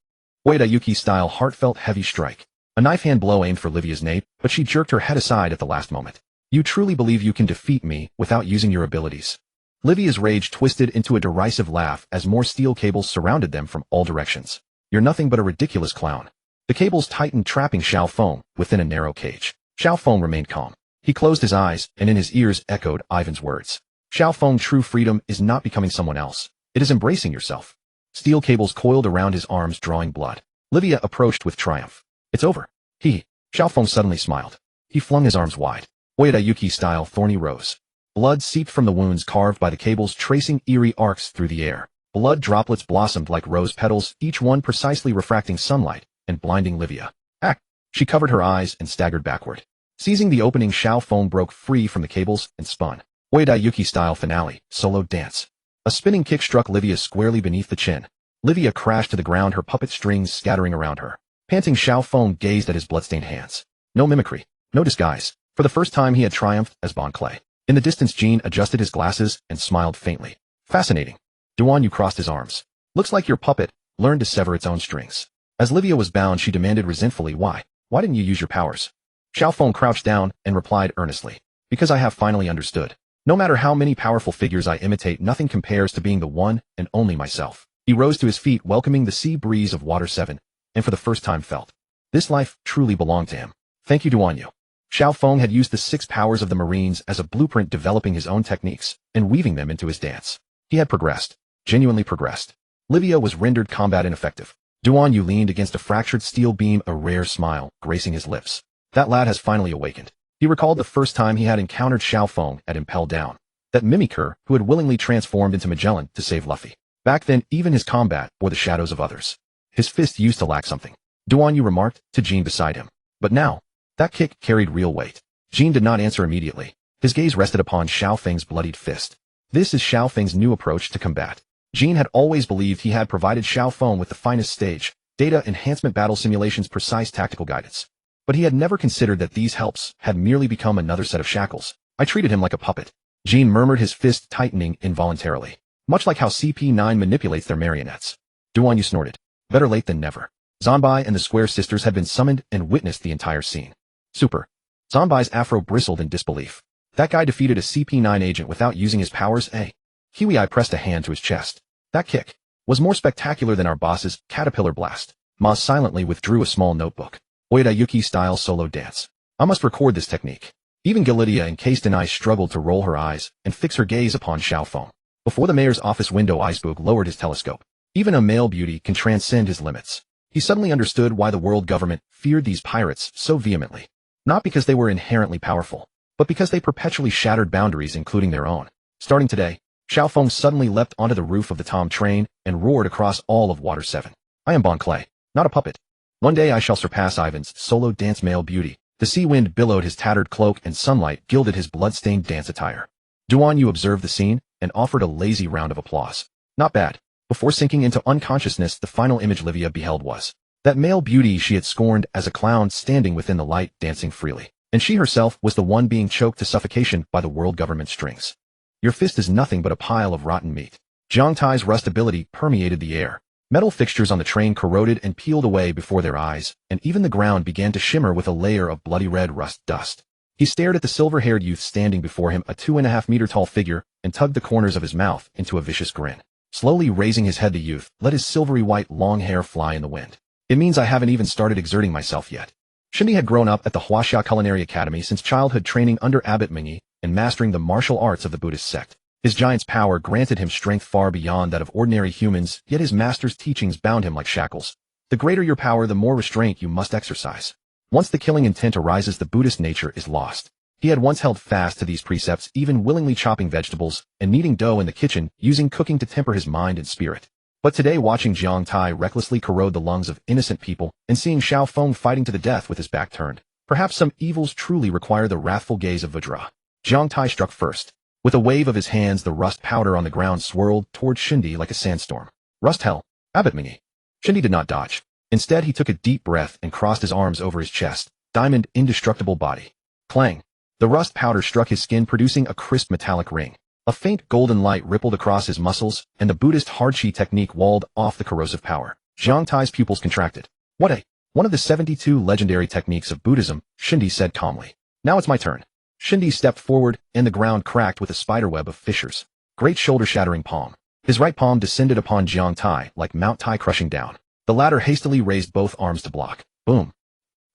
A: Oidayuki style heartfelt heavy strike. A knife hand blow aimed for Livia's nape, but she jerked her head aside at the last moment. You truly believe you can defeat me without using your abilities? Livia's rage twisted into a derisive laugh as more steel cables surrounded them from all directions. You're nothing but a ridiculous clown. The cables tightened, trapping Xiao Feng within a narrow cage. Xiao Feng remained calm. He closed his eyes, and in his ears echoed Ivan's words. Xiao Feng, true freedom is not becoming someone else. It is embracing yourself. Steel cables coiled around his arms, drawing blood. Livia approached with triumph. It's over. Xiao Feng suddenly smiled. He flung his arms wide. Oidayuki style thorny rose. Blood seeped from the wounds carved by the cables, tracing eerie arcs through the air. Blood droplets blossomed like rose petals, each one precisely refracting sunlight and blinding Livia. Act! She covered her eyes and staggered backward. Seizing the opening, Xiao Feng broke free from the cables and spun. Oedaiyuki style finale, solo dance. A spinning kick struck Livia squarely beneath the chin. Livia crashed to the ground, her puppet strings scattering around her. Panting, Xiao Feng gazed at his bloodstained hands. No mimicry, no disguise. For the first time he had triumphed as Bon Clay. In the distance, Jean adjusted his glasses and smiled faintly. Fascinating. Duan Yu crossed his arms. Looks like your puppet learned to sever its own strings. As Livia was bound, she demanded resentfully, Why didn't you use your powers? Xiao Feng crouched down and replied earnestly. Because I have finally understood. No matter how many powerful figures I imitate, nothing compares to being the one and only myself. He rose to his feet, welcoming the sea breeze of Water 7, and for the first time felt. This life truly belonged to him. Thank you, Duan Yu. Xiao Feng had used the 6 powers of the Marines as a blueprint, developing his own techniques and weaving them into his dance. He had progressed, genuinely progressed. Livia was rendered combat ineffective. Duan Yu leaned against a fractured steel beam, a rare smile gracing his lips. That lad has finally awakened. He recalled the first time he had encountered Xiao Feng at Impel Down. That mimicker who had willingly transformed into Magellan to save Luffy. Back then, even his combat bore the shadows of others. His fist used to lack something, Duan Yu remarked to Jean beside him. But now, that kick carried real weight. Jean did not answer immediately. His gaze rested upon Xiao Feng's bloodied fist. This is Xiao Feng's new approach to combat. Jean had always believed he had provided Xiao Feng with the finest stage, data enhancement, battle simulations, precise tactical guidance. But he had never considered that these helps had merely become another set of shackles. I treated him like a puppet. Jean murmured, his fist tightening involuntarily. Much like how CP9 manipulates their marionettes. Duan Yu snorted. Better late than never. Zanbai and the Square Sisters had been summoned and witnessed the entire scene. Super. Zanbai's afro bristled in disbelief. That guy defeated a CP9 agent without using his powers, eh? Kiwi-Eye pressed a hand to his chest. That kick was more spectacular than our boss's caterpillar blast. Ma silently withdrew a small notebook. Oedaiyuki style solo dance. I must record this technique. Even Galidia, encased in ice, struggled to roll her eyes and fix her gaze upon Xiao Feng. Before the mayor's office window, Icebook lowered his telescope. Even a male beauty can transcend his limits. He suddenly understood why the world government feared these pirates so vehemently. Not because they were inherently powerful, but because they perpetually shattered boundaries, including their own. Starting today, Xiao Feng suddenly leapt onto the roof of the Tom train and roared across all of Water 7. I am Bon Clay, not a puppet. One day I shall surpass Ivan's solo dance male beauty. The sea wind billowed his tattered cloak and sunlight gilded his blood-stained dance attire. Duan Yu observed the scene and offered a lazy round of applause. Not bad. Before sinking into unconsciousness, the final image Livia beheld was that male beauty she had scorned as a clown, standing within the light, dancing freely. And she herself was the one being choked to suffocation by the world government strings. Your fist is nothing but a pile of rotten meat. Jiang Tai's rust ability permeated the air. Metal fixtures on the train corroded and peeled away before their eyes, and even the ground began to shimmer with a layer of bloody red rust dust. He stared at the silver-haired youth standing before him, a 2.5-meter-tall figure, and tugged the corners of his mouth into a vicious grin. Slowly raising his head, the youth let his silvery white long hair fly in the wind. It means I haven't even started exerting myself yet. Shindi had grown up at the Huaxia Culinary Academy since childhood, training under Abbot Mingyi and mastering the martial arts of the Buddhist sect. His giant's power granted him strength far beyond that of ordinary humans, yet his master's teachings bound him like shackles. The greater your power, the more restraint you must exercise. Once the killing intent arises, the Buddhist nature is lost. He had once held fast to these precepts, even willingly chopping vegetables and kneading dough in the kitchen, using cooking to temper his mind and spirit. But today, watching Jiang Tai recklessly corrode the lungs of innocent people and seeing Xiao Feng fighting to the death with his back turned, perhaps some evils truly require the wrathful gaze of Vajra. Jiang Tai struck first. With a wave of his hands, the rust powder on the ground swirled toward Shindi like a sandstorm. Rust hell, Abbot Mingyi. Shindi did not dodge. Instead, he took a deep breath and crossed his arms over his chest, diamond indestructible body. Clang. The rust powder struck his skin, producing a crisp metallic ring. A faint golden light rippled across his muscles, and the Buddhist hardshi technique walled off the corrosive power. Jiang Tai's pupils contracted. One of the 72 legendary techniques of Buddhism, Shindi said calmly. Now it's my turn. Shindi stepped forward, and the ground cracked with a spiderweb of fissures. Great shoulder-shattering palm. His right palm descended upon Jiang Tai like Mount Tai crushing down. The latter hastily raised both arms to block. Boom.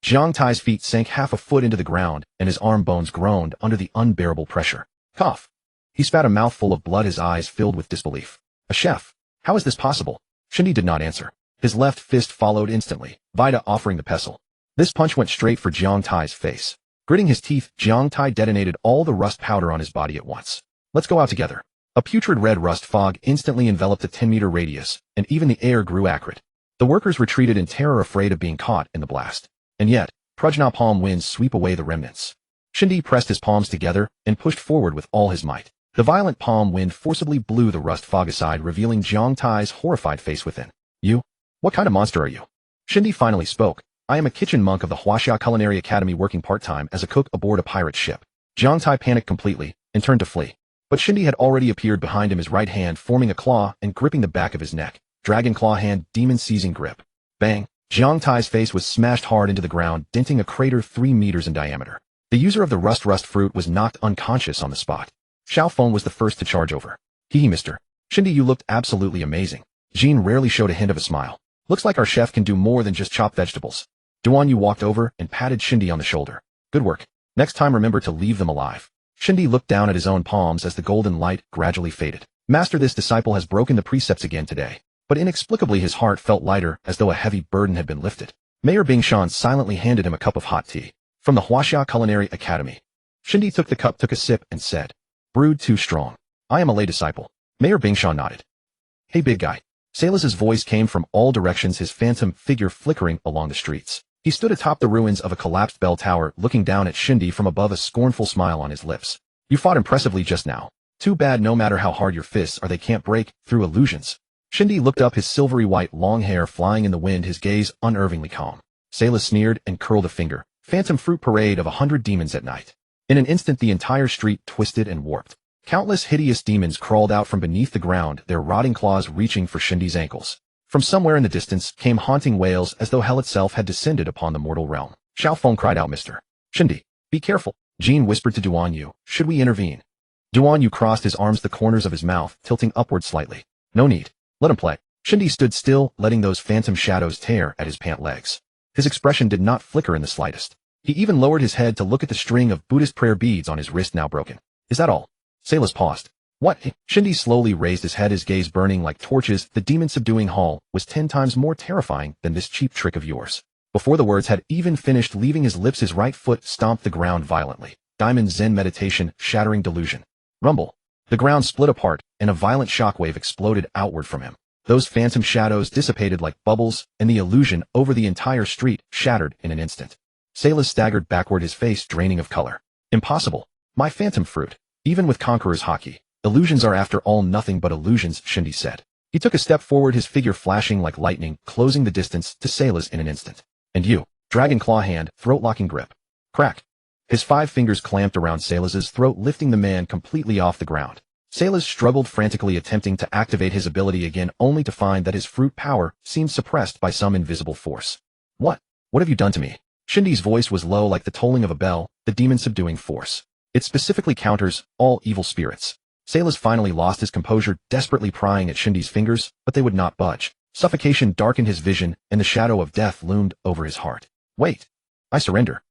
A: Jiang Tai's feet sank half a foot into the ground, and his arm bones groaned under the unbearable pressure. Cough. He spat a mouthful of blood, his eyes filled with disbelief. A chef. How is this possible? Shindi did not answer. His left fist followed instantly, Vida offering the pestle. This punch went straight for Jiang Tai's face. Gritting his teeth, Jiang Tai detonated all the rust powder on his body at once. Let's go out together. A putrid red rust fog instantly enveloped a 10-meter radius, and even the air grew acrid. The workers retreated in terror, afraid of being caught in the blast. And yet, Prajna palm winds sweep away the remnants. Shindi pressed his palms together and pushed forward with all his might. The violent palm wind forcibly blew the rust fog aside, revealing Jiang Tai's horrified face within. You? What kind of monster are you? Shindi finally spoke. I am a kitchen monk of the Huaxia Culinary Academy working part-time as a cook aboard a pirate ship. Jiang Tai panicked completely and turned to flee. But Shindi had already appeared behind him, his right hand forming a claw and gripping the back of his neck. Dragon claw hand, demon seizing grip. Bang! Jiang Tai's face was smashed hard into the ground, denting a crater 3 meters in diameter. The user of the rust fruit was knocked unconscious on the spot. Xiao Feng was the first to charge over. Hee mister. Shindi, you looked absolutely amazing. Jean rarely showed a hint of a smile. Looks like our chef can do more than just chop vegetables. Duan Yu walked over and patted Shindi on the shoulder. Good work. Next time remember to leave them alive. Shindi looked down at his own palms as the golden light gradually faded. Master, this disciple has broken the precepts again today. But inexplicably his heart felt lighter, as though a heavy burden had been lifted. Mayor Bingshan silently handed him a cup of hot tea. From the Huaxia Culinary Academy. Shindi took the cup, took a sip, and said, brewed too strong. I am a lay disciple. Mayor Bingshan nodded. Hey big guy. Salus's voice came from all directions, his phantom figure flickering along the streets. He stood atop the ruins of a collapsed bell tower, looking down at Shindi from above, a scornful smile on his lips. You fought impressively just now. Too bad no matter how hard your fists are, they can't break through illusions. Shindi looked up, his silvery white long hair flying in the wind, his gaze unnervingly calm. Salus sneered and curled a finger. Phantom fruit parade of 100 demons at night. In an instant the entire street twisted and warped. Countless hideous demons crawled out from beneath the ground, their rotting claws reaching for Shindi's ankles. From somewhere in the distance came haunting wails, as though hell itself had descended upon the mortal realm. Xiao Feng cried out, Mr. Shindi, be careful. Jean whispered to Duan Yu, should we intervene? Duan Yu crossed his arms, the corners of his mouth tilting upward slightly. No need. Let him play. Shindi stood still, letting those phantom shadows tear at his pant legs. His expression did not flicker in the slightest. He even lowered his head to look at the string of Buddhist prayer beads on his wrist, now broken. Is that all? Salus paused. What? Shindi slowly raised his head, his gaze burning like torches. The demon-subduing haul was 10 times more terrifying than this cheap trick of yours. Before the words had even finished leaving his lips, his right foot stomped the ground violently. Diamond Zen meditation, shattering delusion. Rumble. The ground split apart, and a violent shockwave exploded outward from him. Those phantom shadows dissipated like bubbles, and the illusion over the entire street shattered in an instant. Salus staggered backward, his face draining of color. Impossible. My phantom fruit. Even with Conqueror's Haki, illusions are after all nothing but illusions, Shindi said. He took a step forward, his figure flashing like lightning, closing the distance to Salus in an instant. And you. Dragon claw hand, throat-locking grip. Crack. His 5 fingers clamped around Salus's throat, lifting the man completely off the ground. Salus struggled frantically, attempting to activate his ability again, only to find that his fruit power seemed suppressed by some invisible force. What? What have you done to me? Shindi's voice was low like the tolling of a bell, the demon-subduing force. It specifically counters all evil spirits. Salus finally lost his composure, desperately prying at Shindi's fingers, but they would not budge. Suffocation darkened his vision, and the shadow of death loomed over his heart. Wait. I surrender.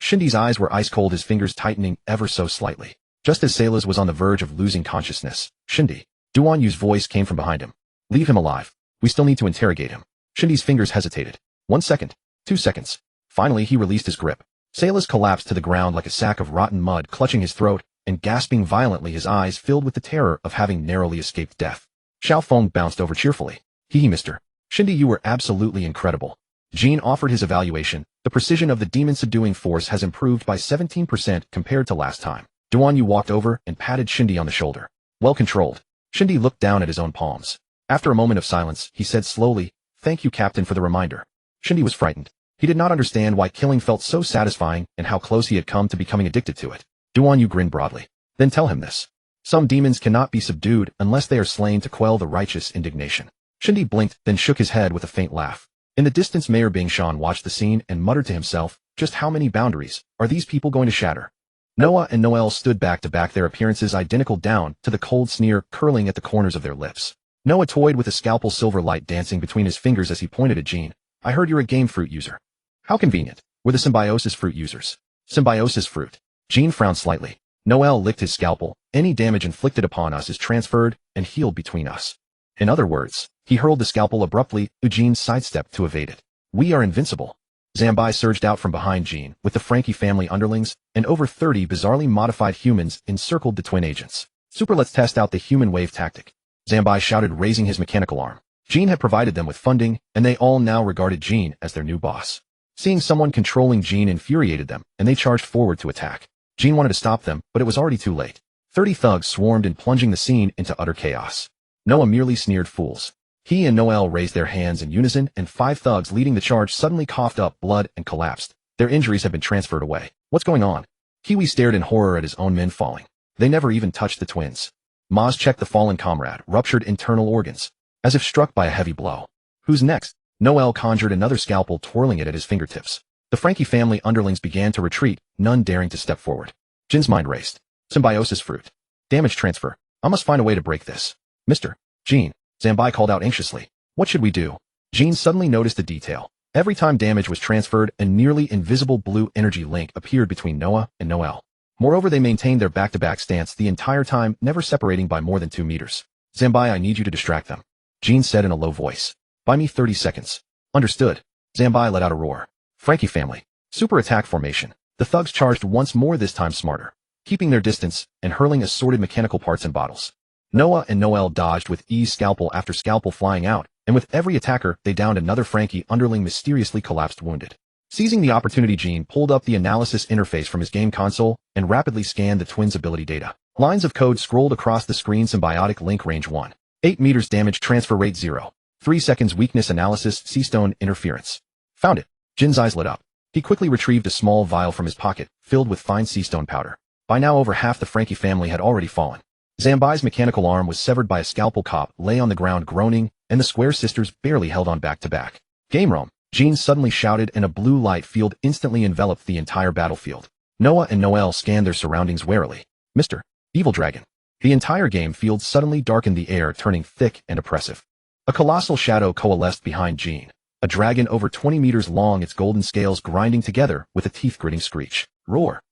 A: Shindi's eyes were ice-cold, his fingers tightening ever so slightly. Just as Salus was on the verge of losing consciousness, Shindi. Duan Yu's voice came from behind him. Leave him alive. We still need to interrogate him. Shindi's fingers hesitated. 1 second. 2 seconds. Finally, he released his grip. Salus collapsed to the ground like a sack of rotten mud, clutching his throat and gasping violently, his eyes filled with the terror of having narrowly escaped death. Xiao Feng bounced over cheerfully. Hee mister. Shindi, you were absolutely incredible. Jean offered his evaluation. The precision of the demon-subduing force has improved by 17% compared to last time. Duan Yu walked over and patted Shindi on the shoulder. Well controlled. Shindi looked down at his own palms. After a moment of silence, he said slowly, Thank you, Captain, for the reminder. Shindi was frightened. He did not understand why killing felt so satisfying and how close he had come to becoming addicted to it. Duan Yu grinned broadly. Then tell him this. Some demons cannot be subdued unless they are slain to quell the righteous indignation. Shindi blinked, then shook his head with a faint laugh. In the distance, Mayor Bingshan watched the scene and muttered to himself, just how many boundaries are these people going to shatter? Noah and Noel stood back to back, their appearances identical down to the cold sneer curling at the corners of their lips. Noah toyed with a scalpel, silver light dancing between his fingers as he pointed at Jean. I heard you're a game fruit user. How convenient. We're the symbiosis fruit users. Symbiosis fruit. Jean frowned slightly. Noel licked his scalpel. Any damage inflicted upon us is transferred and healed between us. In other words, he hurled the scalpel abruptly. Jean sidestepped to evade it. We are invincible. Zambai surged out from behind Jean, with the Frankie family underlings, and over 30 bizarrely modified humans encircled the twin agents. Super, let's test out the human wave tactic. Zambai shouted, raising his mechanical arm. Jean had provided them with funding, and they all now regarded Jean as their new boss. Seeing someone controlling Jean infuriated them, and they charged forward to attack. Jean wanted to stop them, but it was already too late. 30 thugs swarmed in, plunging the scene into utter chaos. Noah merely sneered fools. He and Noel raised their hands in unison, and 5 thugs leading the charge suddenly coughed up blood and collapsed. Their injuries had been transferred away. What's going on? Kiwi stared in horror at his own men falling. They never even touched the twins. Maz checked the fallen comrade, ruptured internal organs, as if struck by a heavy blow. Who's next? Noel conjured another scalpel, twirling it at his fingertips. The Frankie family underlings began to retreat, none daring to step forward. Jin's mind raced. Symbiosis fruit. Damage transfer. I must find a way to break this. Mr. Jean, Zambai called out anxiously. What should we do? Jean suddenly noticed a detail. Every time damage was transferred, a nearly invisible blue energy link appeared between Noah and Noel. Moreover, they maintained their back-to-back stance the entire time, never separating by more than 2 meters. Zambai, I need you to distract them, Jean said in a low voice. Buy me 30 seconds. Understood. Zambai let out a roar. Frankie family. Super attack formation. The thugs charged once more, this time smarter, keeping their distance and hurling assorted mechanical parts and bottles. Noah and Noel dodged with ease, scalpel after scalpel flying out, and with every attacker, they downed another Frankie underling, mysteriously collapsed wounded. Seizing the opportunity, Jean pulled up the analysis interface from his game console and rapidly scanned the twins' ability data. Lines of code scrolled across the screen. Symbiotic link range 1. 8 meters damage transfer rate 0. 3 seconds weakness analysis Seastone interference. Found it. Jin's eyes lit up. He quickly retrieved a small vial from his pocket, filled with fine seastone powder. By now over half the Frankie family had already fallen. Zambai's mechanical arm was severed by a scalpel. Cop lay on the ground groaning, and the Square sisters barely held on back to back. Game room, Jean suddenly shouted, and a blue light field instantly enveloped the entire battlefield. Noah and Noel scanned their surroundings warily. Mr. Evil Dragon. The entire game field suddenly darkened, the air turning thick and oppressive. A colossal shadow coalesced behind Jean. A dragon over 20 meters long, its golden scales grinding together with a teeth-gritting screech. Roar.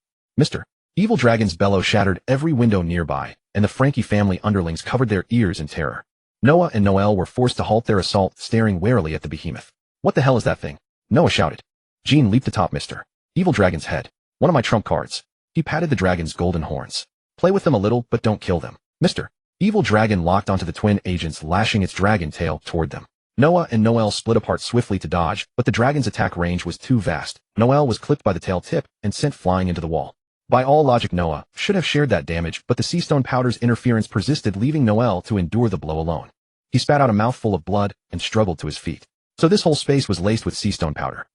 A: Mr. Evil Dragon's bellow shattered every window nearby, and the Frankie family underlings covered their ears in terror. Noah and Noel were forced to halt their assault, staring warily at the behemoth. What the hell is that thing? Noah shouted. Jean leaped atop Mr. Evil Dragon's head. One of my trump cards. He patted the dragon's golden horns. Play with them a little, but don't kill them. Mr. Evil Dragon locked onto the twin agents, lashing its dragon tail toward them. Noah and Noel split apart swiftly to dodge, but the dragon's attack range was too vast. Noel was clipped by the tail tip and sent flying into the wall. By all logic, Noah should have shared that damage, but the Seastone powder's interference persisted, leaving Noel to endure the blow alone. He spat out a mouthful of blood and struggled to his feet. So this whole space was laced with Seastone powder.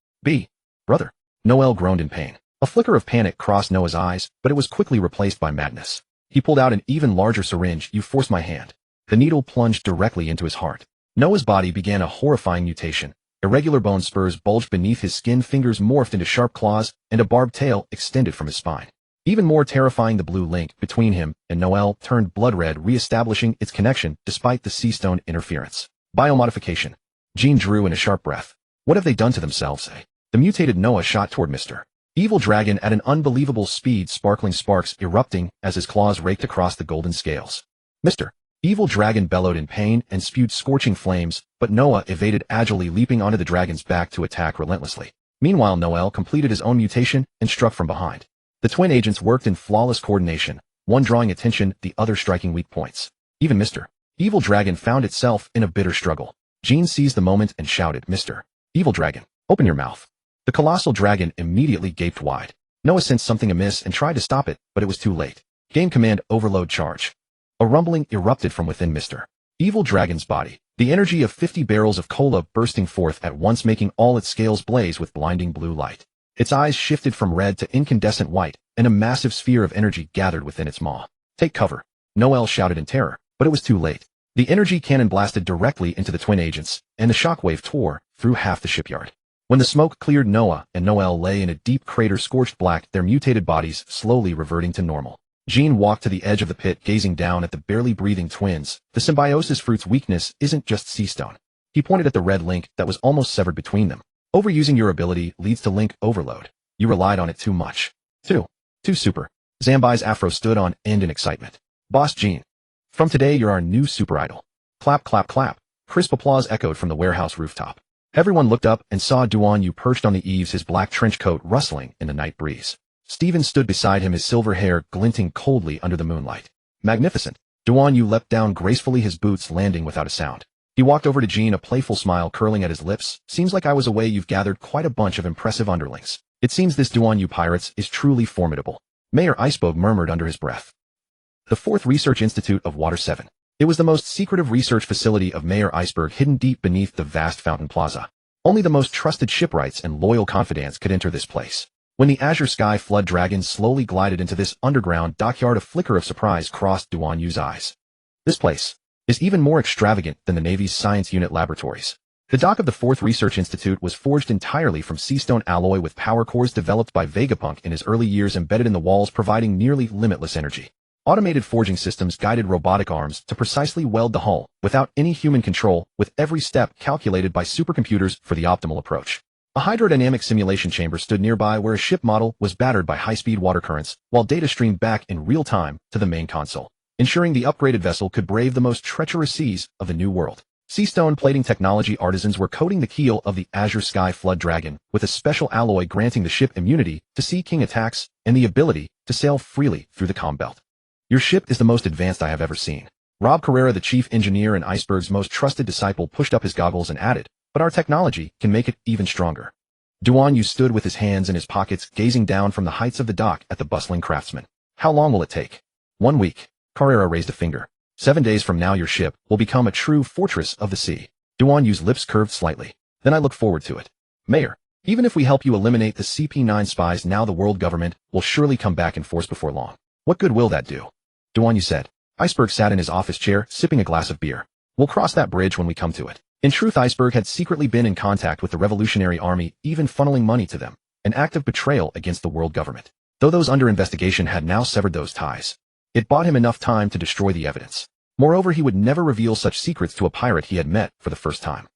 A: Brother. Noel groaned in pain. A flicker of panic crossed Noah's eyes, but it was quickly replaced by madness. He pulled out an even larger syringe. You forced my hand. The needle plunged directly into his heart. Noah's body began a horrifying mutation. Irregular bone spurs bulged beneath his skin, fingers morphed into sharp claws, and a barbed tail extended from his spine. Even more terrifying, the blue link between him and Noel turned blood red, re-establishing its connection despite the Seastone interference. Biomodification. Jean drew in a sharp breath. What have they done to themselves? The mutated Noah shot toward Mr. Evil Dragon at an unbelievable speed, sparkling sparks erupting as his claws raked across the golden scales. Mr. Evil Dragon bellowed in pain and spewed scorching flames, but Noah evaded agilely, leaping onto the dragon's back to attack relentlessly. Meanwhile, Noel completed his own mutation and struck from behind. The twin agents worked in flawless coordination, one drawing attention, the other striking weak points. Even Mr. Evil Dragon found itself in a bitter struggle. Jean seized the moment and shouted, Mr. Evil Dragon, open your mouth. The colossal dragon immediately gaped wide. Noah sensed something amiss and tried to stop it, but it was too late. Game command overload charge. A rumbling erupted from within Mr. Evil Dragon's body, the energy of 50 barrels of cola bursting forth at once, making all its scales blaze with blinding blue light. Its eyes shifted from red to incandescent white, and a massive sphere of energy gathered within its maw. Take cover. Noel shouted in terror, but it was too late. The energy cannon blasted directly into the twin agents, and the shockwave tore through half the shipyard. When the smoke cleared, Noah and Noel lay in a deep crater, scorched black, their mutated bodies slowly reverting to normal. Jean walked to the edge of the pit, gazing down at the barely breathing twins. The symbiosis fruit's weakness isn't just Seastone. He pointed at the red link that was almost severed between them. Overusing your ability leads to link overload. You relied on it too much. Too super. Zambai's afro stood on end in excitement. Boss Jean. From today you're our new super idol. Clap, clap, clap. Crisp applause echoed from the warehouse rooftop. Everyone looked up and saw Duan Yu perched on the eaves, his black trench coat rustling in the night breeze. Steven stood beside him, his silver hair glinting coldly under the moonlight. Magnificent. Duan Yu leapt down gracefully, his boots landing without a sound. He walked over to Jean, a playful smile curling at his lips. Seems like I was away you've gathered quite a bunch of impressive underlings. It seems this Duan Yu Pirates is truly formidable. Mayor Iceberg murmured under his breath. The 4th Research Institute of Water 7. It was the most secretive research facility of Mayor Iceberg, hidden deep beneath the vast fountain plaza. Only the most trusted shipwrights and loyal confidants could enter this place. When the azure sky flood dragon slowly glided into this underground dockyard, a flicker of surprise crossed Duan Yu's eyes. This place is even more extravagant than the Navy's Science Unit laboratories. The dock of the 4th Research Institute was forged entirely from seastone alloy with power cores developed by Vegapunk in his early years embedded in the walls, providing nearly limitless energy. Automated forging systems guided robotic arms to precisely weld the hull, without any human control, with every step calculated by supercomputers for the optimal approach. A hydrodynamic simulation chamber stood nearby where a ship model was battered by high-speed water currents, while data streamed back in real time to the main console, ensuring the upgraded vessel could brave the most treacherous seas of the New World. Seastone plating technology artisans were coating the keel of the Azure Sky Flood Dragon with a special alloy granting the ship immunity to Sea King attacks and the ability to sail freely through the calm belt. Your ship is the most advanced I have ever seen. Rob Carrera, the chief engineer and Iceberg's most trusted disciple, pushed up his goggles and added, but our technology can make it even stronger. Duan Yu stood with his hands in his pockets, gazing down from the heights of the dock at the bustling craftsmen. How long will it take? 1 week. Carrera raised a finger. 7 days from now your ship will become a true fortress of the sea. Duan Yu's lips curved slightly. Then I look forward to it. Mayor, even if we help you eliminate the CP9 spies now, the world government will surely come back in force before long. What good will that do? Duan Yu said. Iceberg sat in his office chair, sipping a glass of beer. We'll cross that bridge when we come to it. In truth, Iceberg had secretly been in contact with the Revolutionary Army, even funneling money to them, an act of betrayal against the world government. Though those under investigation had now severed those ties, it bought him enough time to destroy the evidence. Moreover, he would never reveal such secrets to a pirate he had met for the first time.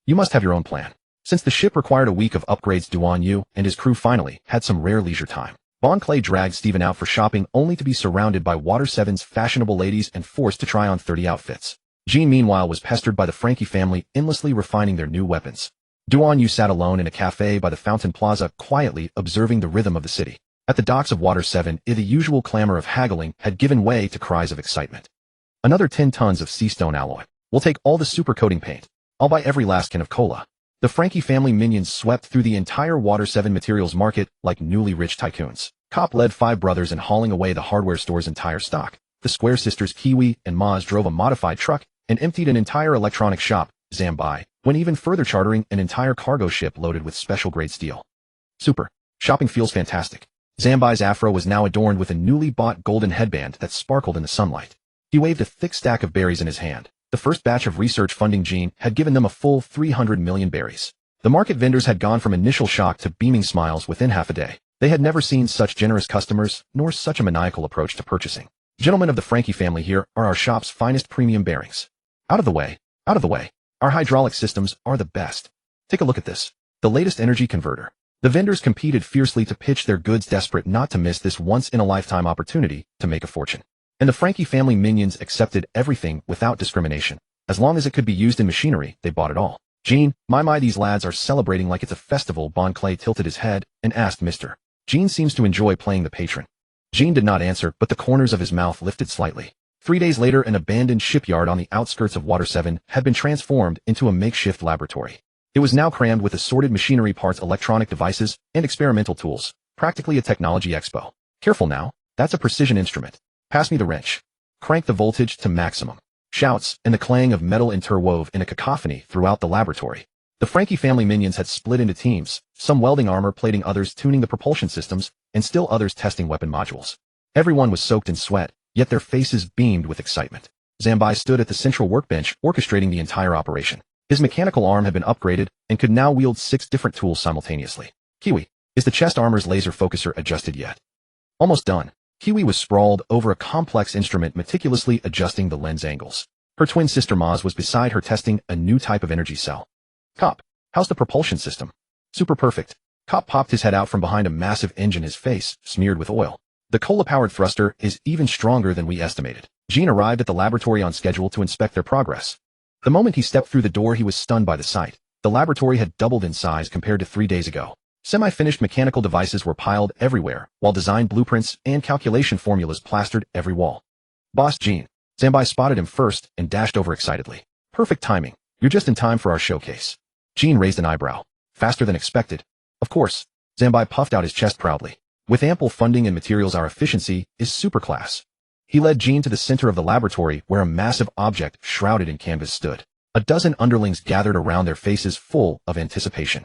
A: You must have your own plan. Since the ship required a week of upgrades, Duan Yu and his crew finally had some rare leisure time. Bon Clay dragged Steven out for shopping, only to be surrounded by Water 7's fashionable ladies and forced to try on 30 outfits. Jean, meanwhile, was pestered by the Frankie family, endlessly refining their new weapons. Duan Yu sat alone in a cafe by the Fountain Plaza, quietly observing the rhythm of the city. At the docks of Water 7, the usual clamor of haggling had given way to cries of excitement. Another 10 tons of seastone alloy. We'll take all the super coating paint. I'll buy every last can of cola. The Frankie family minions swept through the entire Water 7 materials market like newly rich tycoons. Cop led 5 brothers in hauling away the hardware store's entire stock. The Square sisters Kiwi and Maz drove a modified truck and emptied an entire electronic shop. Zambai went even further, chartering an entire cargo ship loaded with special-grade steel. Super. Shopping feels fantastic. Zambai's afro was now adorned with a newly bought golden headband that sparkled in the sunlight. He waved a thick stack of berries in his hand. The first batch of research funding Jean had given them a full 300 million berries. The market vendors had gone from initial shock to beaming smiles within half a day. They had never seen such generous customers, nor such a maniacal approach to purchasing. Gentlemen of the Frankie family, here are our shop's finest premium bearings. Out of the way. Out of the way. Our hydraulic systems are the best. Take a look at this. The latest energy converter. The vendors competed fiercely to pitch their goods, desperate not to miss this once-in-a-lifetime opportunity to make a fortune. And the Frankie family minions accepted everything without discrimination. As long as it could be used in machinery, they bought it all. Jean, my, these lads are celebrating like it's a festival. Bon Clay tilted his head and asked, Mr. Jean seems to enjoy playing the patron. Jean did not answer, but the corners of his mouth lifted slightly. 3 days later, an abandoned shipyard on the outskirts of Water 7 had been transformed into a makeshift laboratory. It was now crammed with assorted machinery parts, electronic devices, and experimental tools, practically a technology expo. Careful now, that's a precision instrument. Pass me the wrench. Crank the voltage to maximum. Shouts and the clang of metal interwove in a cacophony throughout the laboratory. The Frankie family minions had split into teams, some welding armor plating, others tuning the propulsion systems, and still others testing weapon modules. Everyone was soaked in sweat, yet their faces beamed with excitement. Zambai stood at the central workbench, orchestrating the entire operation. His mechanical arm had been upgraded and could now wield 6 different tools simultaneously. Kiwi, is the chest armor's laser focuser adjusted yet? Almost done. Kiwi was sprawled over a complex instrument, meticulously adjusting the lens angles. Her twin sister Maz was beside her, testing a new type of energy cell. Cop, how's the propulsion system? Super perfect. Cop popped his head out from behind a massive engine, his face smeared with oil. The cola-powered thruster is even stronger than we estimated. Jean arrived at the laboratory on schedule to inspect their progress. The moment he stepped through the door, he was stunned by the sight. The laboratory had doubled in size compared to 3 days ago. Semi-finished mechanical devices were piled everywhere, while design blueprints and calculation formulas plastered every wall. Boss Jean. Zambai spotted him first and dashed over excitedly. Perfect timing. You're just in time for our showcase. Jean raised an eyebrow. Faster than expected. Of course. Zanbai puffed out his chest proudly. With ample funding and materials, our efficiency is superclass. He led Jean to the center of the laboratory where a massive object shrouded in canvas stood. A dozen underlings gathered around, their faces full of anticipation.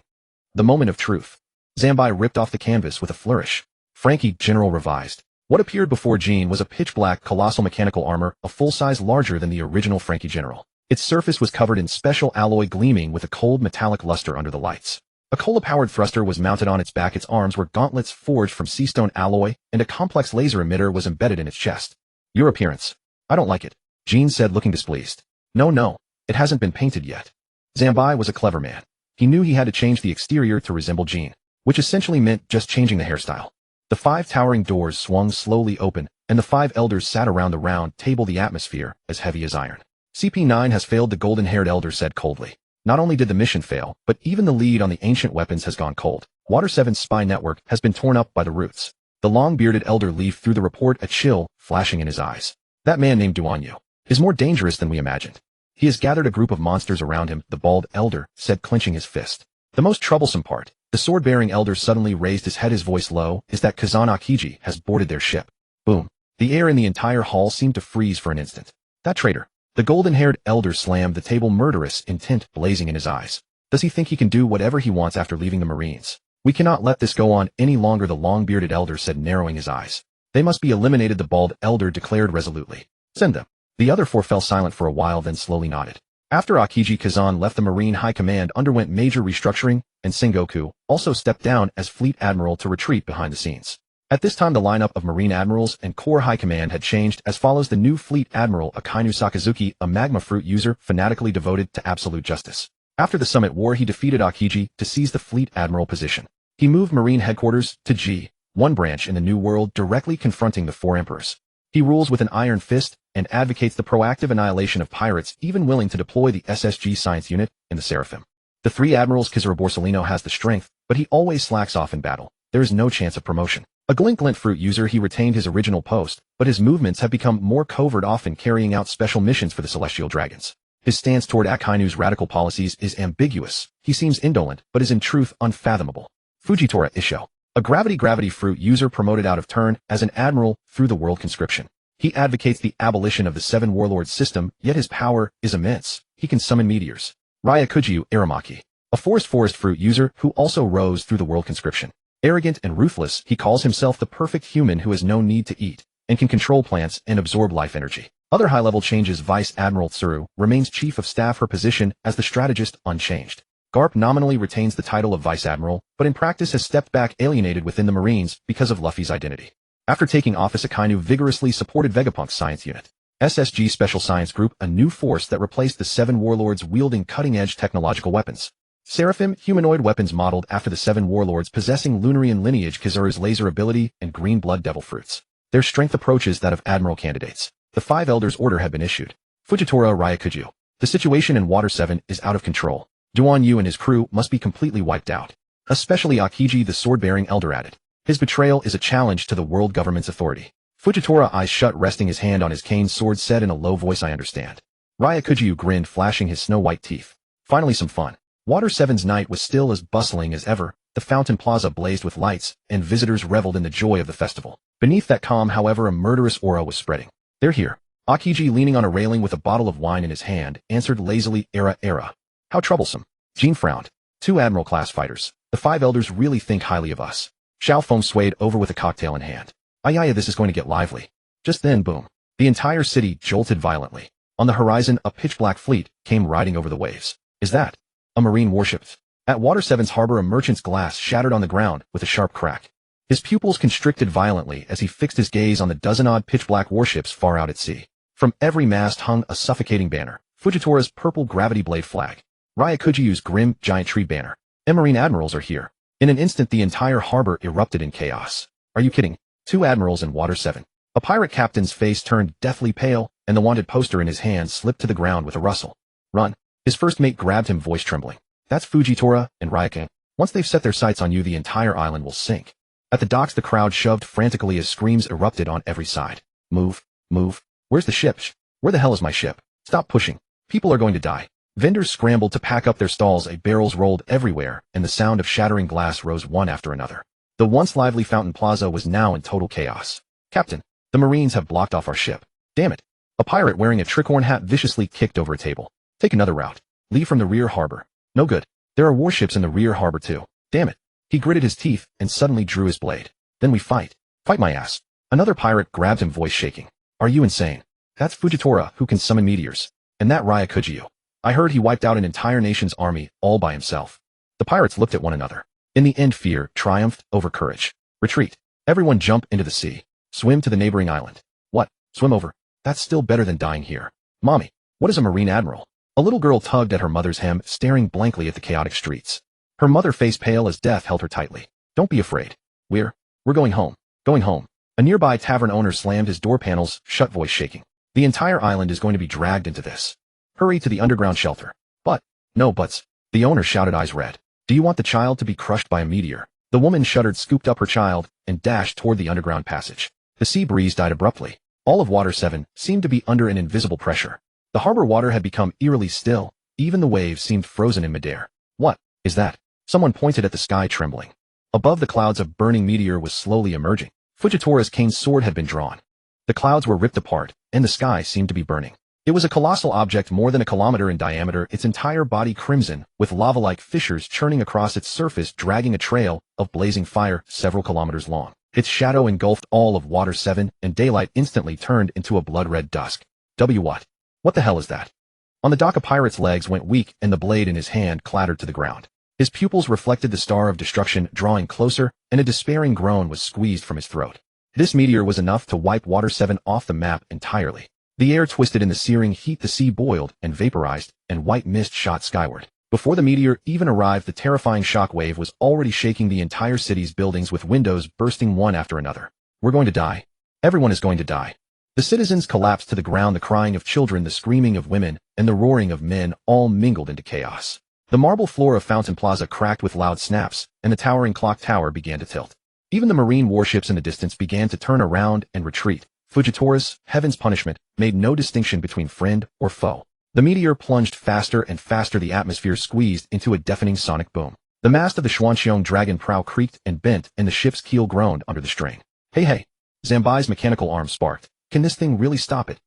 A: The moment of truth. Zanbai ripped off the canvas with a flourish. Frankie, General revised. What appeared before Jean was a pitch-black, colossal mechanical armor, a full size larger than the original Frankie General. Its surface was covered in special alloy gleaming with a cold metallic luster under the lights. A cola-powered thruster was mounted on its back, its arms were gauntlets forged from seastone alloy, and a complex laser emitter was embedded in its chest. Your appearance. I don't like it, Jean said, looking displeased. No, it hasn't been painted yet. Zanbai was a clever man. He knew he had to change the exterior to resemble Jean, which essentially meant just changing the hairstyle. The 5 towering doors swung slowly open, and the 5 elders sat around the round table, the atmosphere as heavy as iron. CP9 has failed, the golden-haired elder said coldly. Not only did the mission fail, but even the lead on the ancient weapons has gone cold. Water 7's spy network has been torn up by the roots. The long-bearded elder leafed through the report, a chill flashing in his eyes. That man named Duanyu is more dangerous than we imagined. He has gathered a group of monsters around him, the bald elder said, clenching his fist. The most troublesome part, the sword-bearing elder suddenly raised his head, his voice low, is that Kazan Akiji has boarded their ship. Boom. The air in the entire hall seemed to freeze for an instant. That traitor. The golden-haired elder slammed the table, murderous intent blazing in his eyes. Does he think he can do whatever he wants after leaving the Marines? We cannot let this go on any longer, the long-bearded elder said, narrowing his eyes. They must be eliminated, the bald elder declared resolutely. Send them. The other 4 fell silent for a while, then slowly nodded. After Akiji Kazan left, the Marine High Command underwent major restructuring, and Sengoku also stepped down as Fleet Admiral to retreat behind the scenes. At this time, the lineup of Marine Admirals and Corps High Command had changed as follows: the new Fleet Admiral Akainu Sakazuki, a magma fruit user fanatically devoted to absolute justice. After the Summit War, he defeated Akiji to seize the Fleet Admiral position. He moved Marine headquarters to G1 branch in the New World, directly confronting the 4 emperors. He rules with an iron fist and advocates the proactive annihilation of pirates, even willing to deploy the SSG science unit in the Seraphim. The 3 admirals, Kizura Borsellino has the strength, but he always slacks off in battle. There is no chance of promotion. A glint fruit user, he retained his original post, but his movements have become more covert, often carrying out special missions for the Celestial Dragons. His stance toward Akainu's radical policies is ambiguous. He seems indolent, but is in truth unfathomable. Fujitora Isho, a gravity fruit user promoted out of turn as an admiral through the world conscription. He advocates the abolition of the 7 warlord system, yet his power is immense. He can summon meteors. Ryakujiu Aramaki, a forest fruit user who also rose through the world conscription. Arrogant and ruthless, he calls himself the perfect human who has no need to eat, and can control plants and absorb life energy. Other high-level changes: Vice Admiral Tsuru remains Chief of Staff, her position as the strategist unchanged. Garp nominally retains the title of Vice Admiral, but in practice has stepped back, alienated within the Marines because of Luffy's identity. After taking office, Akainu vigorously supported Vegapunk's science unit. SSG Special Science Group, a new force that replaced the 7 warlords wielding cutting-edge technological weapons. Seraphim, humanoid weapons modeled after the 7 warlords possessing Lunarian lineage, Kizura's laser ability, and green blood devil fruits. Their strength approaches that of admiral candidates. The 5 elders' order had been issued. Fujitora Ryakuju. The situation in Water 7 is out of control. Duanyu and his crew must be completely wiped out. Especially Akiji, the sword-bearing elder added. His betrayal is a challenge to the world government's authority. Fujitora, eyes shut, resting his hand on his cane sword, said in a low voice, I understand. Ryakuju grinned, flashing his snow-white teeth. Finally some fun. Water 7's night was still as bustling as ever. The fountain plaza blazed with lights, and visitors reveled in the joy of the festival. Beneath that calm, however, a murderous aura was spreading. They're here. Akiji, leaning on a railing with a bottle of wine in his hand, answered lazily, Era. How troublesome. Jean frowned. 2 admiral-class fighters. The 5 elders really think highly of us. Xiao Feng swayed over with a cocktail in hand. Ayaya, this is going to get lively. Just then, boom. The entire city jolted violently. On the horizon, a pitch-black fleet came riding over the waves. Is that a marine warship? At Water 7's harbor, a merchant's glass shattered on the ground with a sharp crack. His pupils constricted violently as he fixed his gaze on the dozen-odd pitch-black warships far out at sea. From every mast hung a suffocating banner. Fujitora's purple gravity blade flag. Ryakujiyu's grim giant tree banner. Marine admirals are here. In an instant, the entire harbor erupted in chaos. Are you kidding? 2 admirals in Water 7. A pirate captain's face turned deathly pale, and the wanted poster in his hand slipped to the ground with a rustle. Run. His first mate grabbed him, voice trembling. That's Fujitora and Ryaku. Once they've set their sights on you, the entire island will sink. At the docks, the crowd shoved frantically as screams erupted on every side. Move. Where's the ship? Where the hell is my ship? Stop pushing. People are going to die. Vendors scrambled to pack up their stalls, barrels rolled everywhere, and the sound of shattering glass rose one after another. The once lively Fountain Plaza was now in total chaos. Captain, the Marines have blocked off our ship. Damn it. A pirate wearing a tricorn hat viciously kicked over a table. Take another route. Leave from the rear harbor. No good. There are warships in the rear harbor too. Damn it. He gritted his teeth and suddenly drew his blade. Then we fight. Fight my ass. Another pirate grabbed him, voice shaking. Are you insane? That's Fujitora who can summon meteors. And that Ryakujiyo. I heard he wiped out an entire nation's army all by himself. The pirates looked at one another. In the end, fear triumphed over courage. Retreat. Everyone jump into the sea. Swim to the neighboring island. What? Swim over? That's still better than dying here. Mommy, what is a Marine Admiral? A little girl tugged at her mother's hem, staring blankly at the chaotic streets. Her mother, face pale as death, held her tightly. Don't be afraid. We're going home. Going home. A nearby tavern owner slammed his door panels shut, voice shaking. The entire island is going to be dragged into this. Hurry to the underground shelter. But, no buts. The owner shouted, eyes red. Do you want the child to be crushed by a meteor? The woman shuddered, scooped up her child, and dashed toward the underground passage. The sea breeze died abruptly. All of Water 7 seemed to be under an invisible pressure. The harbor water had become eerily still. Even the waves seemed frozen in midair. What is that? Someone pointed at the sky, trembling. Above the clouds, a burning meteor was slowly emerging. Fujitora's cane sword had been drawn. The clouds were ripped apart, and the sky seemed to be burning. It was a colossal object more than a kilometer in diameter, its entire body crimson, with lava-like fissures churning across its surface, dragging a trail of blazing fire several kilometers long. Its shadow engulfed all of Water 7, and daylight instantly turned into a blood-red dusk. What the hell is that? On the dock, a pirate's legs went weak, and the blade in his hand clattered to the ground. His pupils reflected the star of destruction drawing closer, and a despairing groan was squeezed from his throat. This meteor was enough to wipe Water 7 off the map entirely. The air twisted in the searing heat, the sea boiled and vaporized, and white mist shot skyward. Before the meteor even arrived, the terrifying shock wave was already shaking the entire city's buildings, with windows bursting one after another. We're going to die. Everyone is going to die. The citizens collapsed to the ground, the crying of children, the screaming of women, and the roaring of men all mingled into chaos. The marble floor of Fountain Plaza cracked with loud snaps, and the towering clock tower began to tilt. Even the marine warships in the distance began to turn around and retreat. Fujitora's heaven's punishment made no distinction between friend or foe. The meteor plunged faster and faster, the atmosphere squeezed into a deafening sonic boom. The mast of the Xuanxiong dragon prow creaked and bent, and the ship's keel groaned under the strain. Hey! Zambai's mechanical arm sparked. Can this thing really stop it?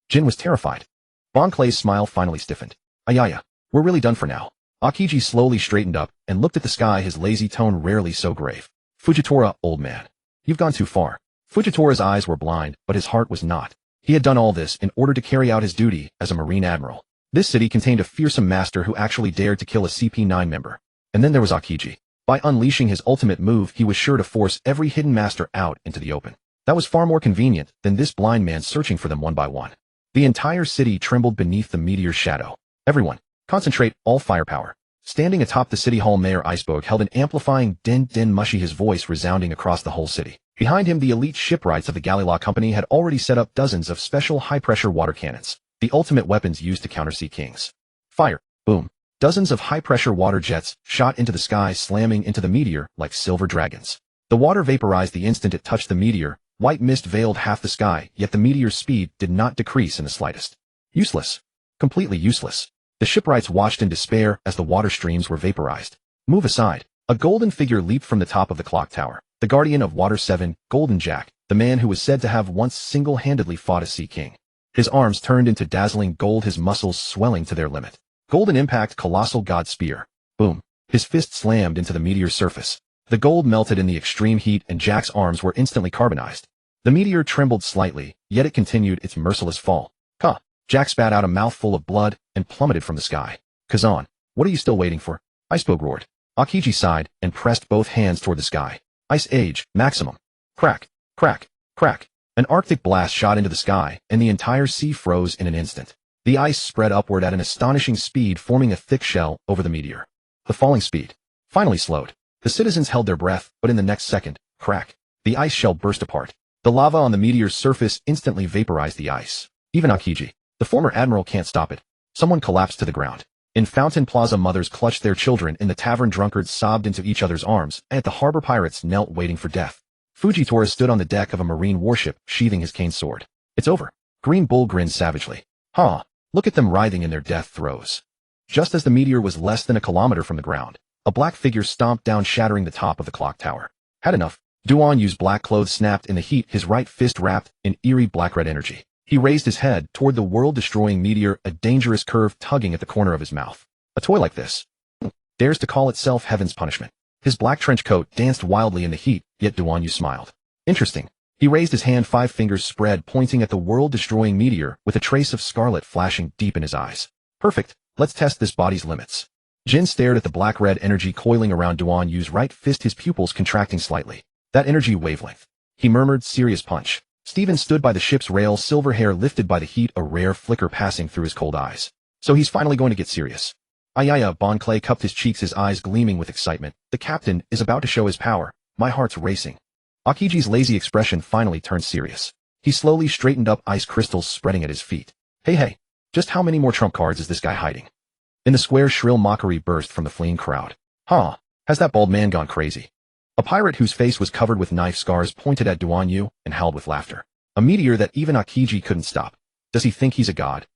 A: Jin was terrified. Bon Clay's smile finally stiffened. Ayaya, we're really done for now. Akiji slowly straightened up and looked at the sky, his lazy tone rarely so grave. Fujitora, old man. You've gone too far. Fujitora's eyes were blind, but his heart was not. He had done all this in order to carry out his duty as a Marine Admiral. This city contained a fearsome master who actually dared to kill a CP9 member. And then there was Akiji. By unleashing his ultimate move, he was sure to force every hidden master out into the open. That was far more convenient than this blind man searching for them one by one. The entire city trembled beneath the meteor's shadow. Everyone, concentrate all firepower. Standing atop the city hall, Mayor Iceberg held an amplifying din mushy, his voice resounding across the whole city. Behind him, the elite shipwrights of the Galila Company had already set up dozens of special high-pressure water cannons, the ultimate weapons used to counter sea kings. Fire! Boom! Dozens of high-pressure water jets shot into the sky, slamming into the meteor like silver dragons. The water vaporized the instant it touched the meteor. White mist veiled half the sky, yet the meteor's speed did not decrease in the slightest. Useless. Completely useless. The shipwrights watched in despair as the water streams were vaporized. Move aside. A golden figure leaped from the top of the clock tower. The guardian of Water 7, Golden Jack, the man who was said to have once single-handedly fought a sea king. His arms turned into dazzling gold, his muscles swelling to their limit. Golden impact, colossal god spear. Boom. His fist slammed into the meteor's surface. The gold melted in the extreme heat, and Jack's arms were instantly carbonized. The meteor trembled slightly, yet it continued its merciless fall. Jack spat out a mouthful of blood and plummeted from the sky. Kazan, what are you still waiting for? Iceberg roared. Akiji sighed and pressed both hands toward the sky. Ice Age, maximum. Crack, crack, crack. An Arctic blast shot into the sky, and the entire sea froze in an instant. The ice spread upward at an astonishing speed, forming a thick shell over the meteor. The falling speed finally slowed. The citizens held their breath, but in the next second, crack, the ice shell burst apart. The lava on the meteor's surface instantly vaporized the ice. Even Akiji, the former admiral, can't stop it. Someone collapsed to the ground. In Fountain Plaza, mothers clutched their children, in the tavern drunkards sobbed into each other's arms, and at the harbor pirates knelt waiting for death. Fujitora stood on the deck of a marine warship, sheathing his cane sword. It's over. Green Bull grinned savagely. Look at them writhing in their death throes. Just as the meteor was less than a kilometer from the ground, a black figure stomped down, shattering the top of the clock tower. Had enough. Duan Yu's black clothes snapped in the heat, his right fist wrapped in eerie black-red energy. He raised his head toward the world-destroying meteor, a dangerous curve tugging at the corner of his mouth. A toy like this dares to call itself heaven's punishment. His black trench coat danced wildly in the heat, yet Duan Yu smiled. Interesting. He raised his hand, 5 fingers spread, pointing at the world-destroying meteor, with a trace of scarlet flashing deep in his eyes. Perfect. Let's test this body's limits. Jin stared at the black-red energy coiling around Duan Yu's right fist, his pupils contracting slightly. That energy wavelength. He murmured, serious punch. Steven stood by the ship's rail, silver hair lifted by the heat, a rare flicker passing through his cold eyes. So he's finally going to get serious. Ayaya, Bon Clay cupped his cheeks, his eyes gleaming with excitement. The captain is about to show his power. My heart's racing. Akiji's lazy expression finally turned serious. He slowly straightened up, ice crystals spreading at his feet. Hey, just how many more trump cards is this guy hiding? In the square, shrill mockery burst from the fleeing crowd. Huh, has that bald man gone crazy? A pirate whose face was covered with knife scars pointed at Duan Yu and howled with laughter. A meteor that even Akiji couldn't stop. Does he think he's a god?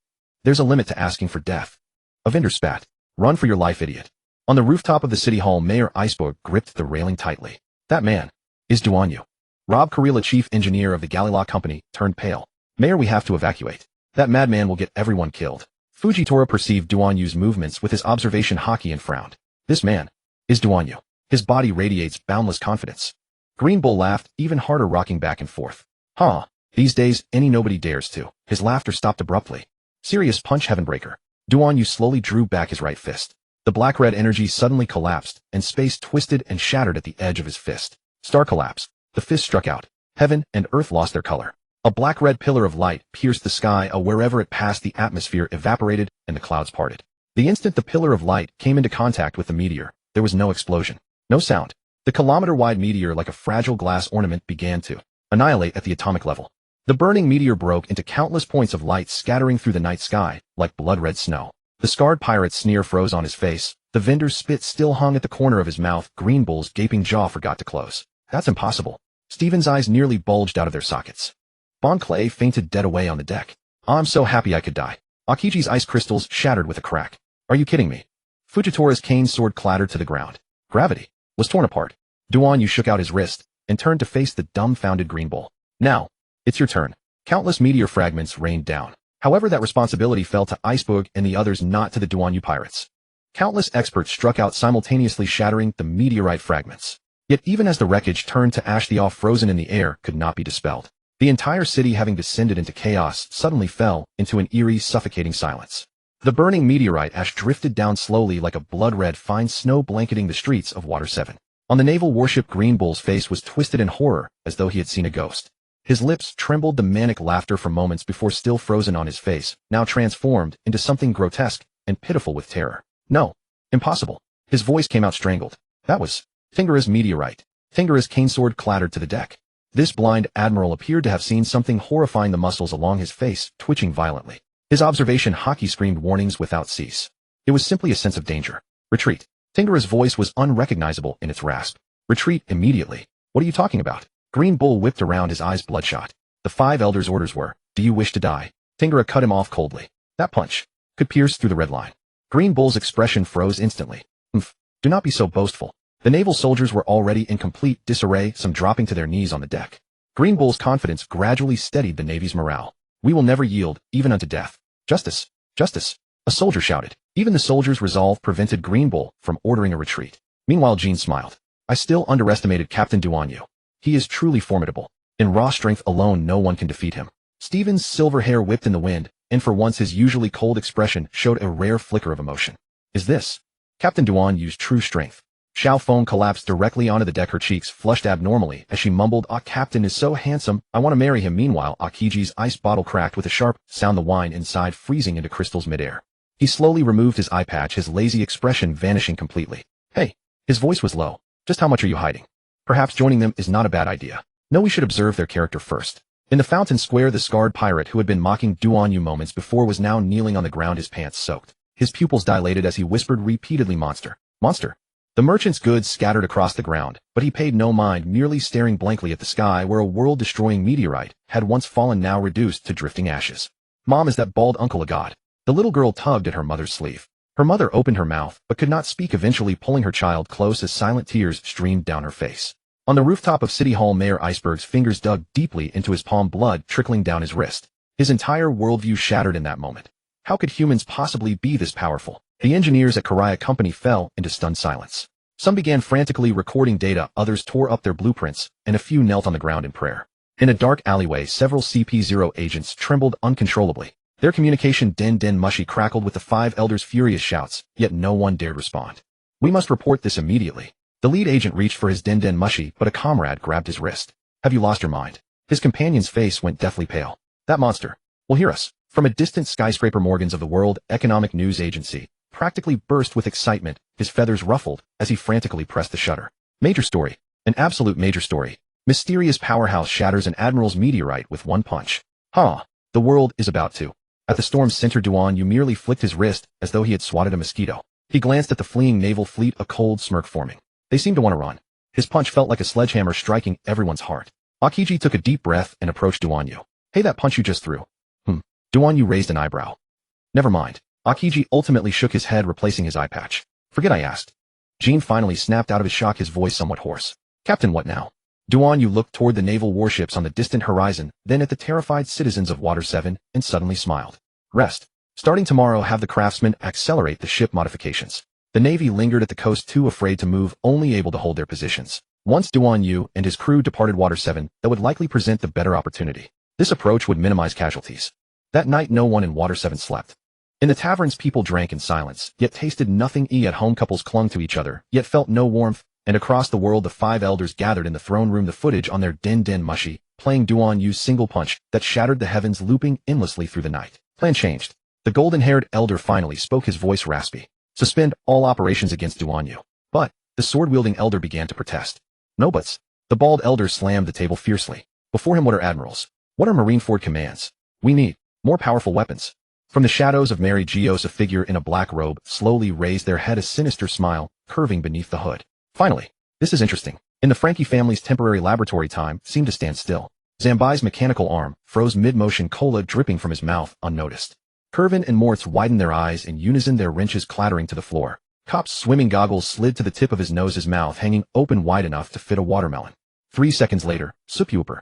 A: There's a limit to asking for death. A vendor spat. Run for your life, idiot. On the rooftop of the city hall, Mayor Iceberg gripped the railing tightly. That man is Duan Yu. Rob Karila, chief engineer of the Galila company, turned pale. Mayor, we have to evacuate. That madman will get everyone killed. Fujitora perceived Duan Yu's movements with his observation hockey and frowned. This man is Duan Yu. His body radiates boundless confidence. Green Bull laughed, even harder, rocking back and forth. Huh, these days, nobody dares to. His laughter stopped abruptly. Serious punch, Heavenbreaker. Duan Yu slowly drew back his right fist. The black-red energy suddenly collapsed, and space twisted and shattered at the edge of his fist. Star collapse. The fist struck out. Heaven and earth lost their color. A black-red pillar of light pierced the sky, wherever it passed the atmosphere evaporated and the clouds parted. The instant the pillar of light came into contact with the meteor, there was no explosion. No sound. The kilometer-wide meteor, like a fragile glass ornament, began to annihilate at the atomic level. The burning meteor broke into countless points of light, scattering through the night sky like blood-red snow. The scarred pirate's sneer froze on his face. The vendor's spit still hung at the corner of his mouth. Green Bull's gaping jaw forgot to close. That's impossible. Steven's eyes nearly bulged out of their sockets. Bon Clay fainted dead away on the deck. I'm so happy I could die. Akiji's ice crystals shattered with a crack. Are you kidding me? Fujitora's cane sword clattered to the ground. Gravity was torn apart. Duan Yu shook out his wrist and turned to face the dumbfounded Green Bull. Now, it's your turn. Countless meteor fragments rained down. However, that responsibility fell to Iceberg and the others, not to the Duan Yu pirates. Countless experts struck out simultaneously, shattering the meteorite fragments. Yet even as the wreckage turned to ash, the awe frozen in the air could not be dispelled. The entire city, having descended into chaos, suddenly fell into an eerie, suffocating silence. The burning meteorite ash drifted down slowly like a blood-red fine snow, blanketing the streets of Water 7. On the naval warship, Green Bull's face was twisted in horror, as though he had seen a ghost. His lips trembled, the manic laughter from moments before still frozen on his face, now transformed into something grotesque and pitiful with terror. No. Impossible. His voice came out strangled. That was Thingara's meteorite. Thingara's cane sword clattered to the deck. This blind admiral appeared to have seen something horrifying, the muscles along his face twitching violently. His observation hockey screamed warnings without cease. It was simply a sense of danger. Retreat. Thingara's voice was unrecognizable in its rasp. Retreat immediately. What are you talking about? Green Bull whipped around, his eyes bloodshot. The 5 elders' orders were, do you wish to die? Thingara cut him off coldly. That punch could pierce through the red line. Green Bull's expression froze instantly. Do not be so boastful. The naval soldiers were already in complete disarray, some dropping to their knees on the deck. Green Bull's confidence gradually steadied the Navy's morale. We will never yield, even unto death. Justice! Justice! A soldier shouted. Even the soldiers' resolve prevented Green Bull from ordering a retreat. Meanwhile, Jean smiled. I still underestimated Captain Duan Yu. He is truly formidable. In raw strength alone, no one can defeat him. Stephen's silver hair whipped in the wind, and for once his usually cold expression showed a rare flicker of emotion. Is this Captain Duan Yu's true strength? Xiao Feng collapsed directly onto the deck, her cheeks flushed abnormally as she mumbled, "Ah, Captain is so handsome, I want to marry him." Meanwhile, Akiji's ice bottle cracked with a sharp sound, the wine inside freezing into crystals midair. He slowly removed his eye patch, his lazy expression vanishing completely. Hey, his voice was low. Just how much are you hiding? Perhaps joining them is not a bad idea. No, we should observe their character first. In the fountain square, the scarred pirate who had been mocking Duan Yu moments before was now kneeling on the ground, his pants soaked. His pupils dilated as he whispered repeatedly, "Monster! Monster!" The merchant's goods scattered across the ground, but he paid no mind, merely staring blankly at the sky where a world-destroying meteorite had once fallen, now reduced to drifting ashes. Mom, is that bald uncle a god? The little girl tugged at her mother's sleeve. Her mother opened her mouth, but could not speak, eventually pulling her child close as silent tears streamed down her face. On the rooftop of City Hall, Mayor Iceberg's fingers dug deeply into his palm, blood trickling down his wrist. His entire worldview shattered in that moment. How could humans possibly be this powerful? The engineers at Karaya Company fell into stunned silence. Some began frantically recording data, others tore up their blueprints, and a few knelt on the ground in prayer. In a dark alleyway, several CP0 agents trembled uncontrollably. Their communication den mushy crackled with the five elders' furious shouts, yet no one dared respond. We must report this immediately. The lead agent reached for his den mushy, but a comrade grabbed his wrist. Have you lost your mind? His companion's face went deathly pale. That monster will hear us. From a distant skyscraper, Morgans of the World Economic News Agency practically burst with excitement, his feathers ruffled as he frantically pressed the shutter. Major story. An absolute major story. Mysterious powerhouse shatters an admiral's meteorite with one punch. The world is about to. At the storm's center, Duan Yu merely flicked his wrist as though he had swatted a mosquito. He glanced at the fleeing naval fleet, a cold smirk forming. They seemed to want to run. His punch felt like a sledgehammer striking everyone's heart. Akiji took a deep breath and approached Duan Yu. Hey, that punch you just threw. Duan Yu raised an eyebrow. Never mind. Akiji ultimately shook his head, replacing his eye patch. Forget I asked. Jean finally snapped out of his shock, his voice somewhat hoarse. Captain, what now? Duan Yu looked toward the naval warships on the distant horizon, then at the terrified citizens of Water 7, and suddenly smiled. Rest. Starting tomorrow, have the craftsmen accelerate the ship modifications. The Navy lingered at the coast, too afraid to move, only able to hold their positions. Once Duan Yu and his crew departed Water 7, that would likely present the better opportunity. This approach would minimize casualties. That night, no one in Water 7 slept. In the taverns, people drank in silence, yet tasted nothing. At home, couples clung to each other, yet felt no warmth. And across the world, the five elders gathered in the throne room, the footage on their den mushy, playing Duan Yu's single punch that shattered the heavens, looping endlessly through the night. Plan changed. The golden-haired elder finally spoke, his voice raspy. Suspend all operations against Duan Yu. But the sword-wielding elder began to protest. No buts. The bald elder slammed the table fiercely. Before him, what are admirals? What are Marineford commands? We need more powerful weapons. From the shadows of Mary Geos, a figure in a black robe slowly raised their head, a sinister smile curving beneath the hood. Finally, this is interesting. In the Frankie family's temporary laboratory, time seemed to stand still. Zambai's mechanical arm froze mid-motion, cola dripping from his mouth unnoticed. Kervin and Mortz widened their eyes in unison, their wrenches clattering to the floor. Kop's swimming goggles slid to the tip of his nose, his mouth hanging open wide enough to fit a watermelon. 3 seconds later, Supuper.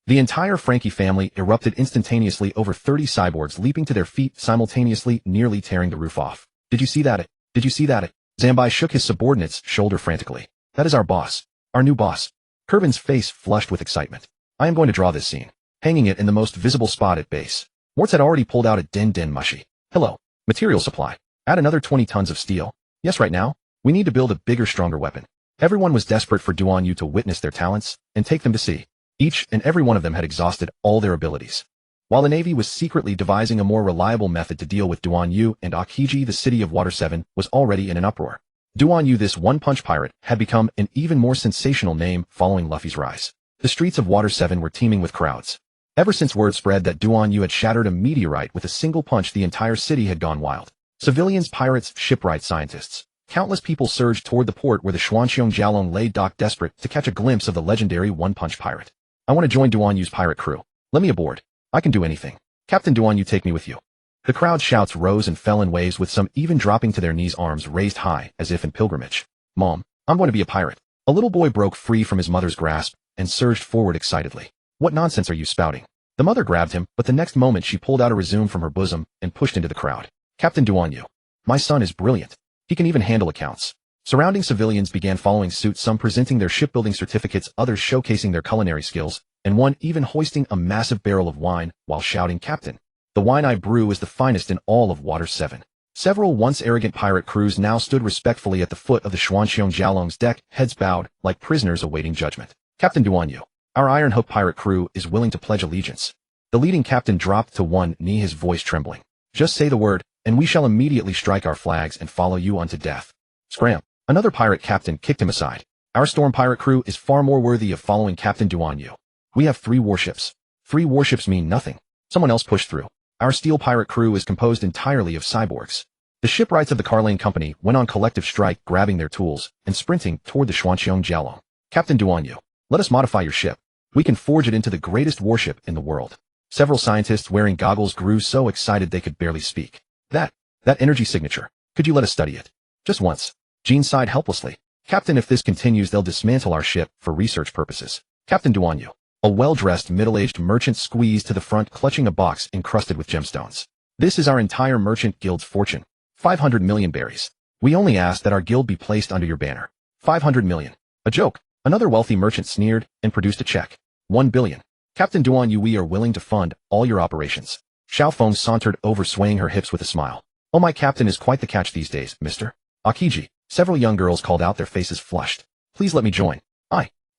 A: The entire Frankie family erupted instantaneously, over 30 cyborgs leaping to their feet simultaneously, nearly tearing the roof off. Did you see that? Did you see that? Zambai shook his subordinate's shoulder frantically. That is our boss. Our new boss. Kervin's face flushed with excitement. I am going to draw this scene, hanging it in the most visible spot at base. Mortz had already pulled out a den mushy. Hello. Material supply. Add another 20 tons of steel. Yes, right now. We need to build a bigger, stronger weapon. Everyone was desperate for Duan Yu to witness their talents and take them to sea. Each and every one of them had exhausted all their abilities. While the Navy was secretly devising a more reliable method to deal with Duan Yu and Akiji, the city of Water 7 was already in an uproar. Duan Yu, this one-punch pirate, had become an even more sensational name following Luffy's rise. The streets of Water 7 were teeming with crowds. Ever since word spread that Duan Yu had shattered a meteorite with a single punch, the entire city had gone wild. Civilians, pirates, shipwright scientists. Countless people surged toward the port where the Xuanqiong Jialong lay docked, desperate to catch a glimpse of the legendary one-punch pirate. I want to join Duan Yu's pirate crew. Let me aboard. I can do anything. Captain Duan Yu, take me with you. The crowd's shouts rose and fell in waves, with some even dropping to their knees, arms raised high as if in pilgrimage. Mom, I'm going to be a pirate. A little boy broke free from his mother's grasp and surged forward excitedly. What nonsense are you spouting? The mother grabbed him, but the next moment she pulled out a resume from her bosom and pushed into the crowd. Captain Duan Yu. My son is brilliant. He can even handle accounts. Surrounding civilians began following suit, some presenting their shipbuilding certificates, others showcasing their culinary skills, and one even hoisting a massive barrel of wine while shouting, Captain, the wine I brew is the finest in all of Water 7. Several once arrogant pirate crews now stood respectfully at the foot of the Xuanqiong Jialong's deck, heads bowed, like prisoners awaiting judgment. Captain Duan Yu, our Iron Hook pirate crew is willing to pledge allegiance. The leading captain dropped to one knee, his voice trembling. Just say the word, and we shall immediately strike our flags and follow you unto death. Scram. Another pirate captain kicked him aside. Our storm pirate crew is far more worthy of following Captain Duan Yu. We have 3 warships. 3 warships mean nothing. Someone else pushed through. Our steel pirate crew is composed entirely of cyborgs. The shipwrights of the Carlane Company went on collective strike, grabbing their tools and sprinting toward the Xuanqiong Jialong. Captain Duan Yu, let us modify your ship. We can forge it into the greatest warship in the world. Several scientists wearing goggles grew so excited they could barely speak. That energy signature. Could you let us study it? Just once. Jean sighed helplessly. Captain, if this continues, they'll dismantle our ship for research purposes. Captain Duanyu. A well-dressed, middle-aged merchant squeezed to the front, clutching a box encrusted with gemstones. This is our entire merchant guild's fortune. 500 million berries. We only ask that our guild be placed under your banner. 500 million. A joke. Another wealthy merchant sneered and produced a check. 1 billion. Captain Duanyu, we are willing to fund all your operations. Xiao Feng sauntered over, swaying her hips with a smile. Oh, my captain is quite the catch these days, Mr. Akiji. Several young girls called out, their faces flushed. Please let me join.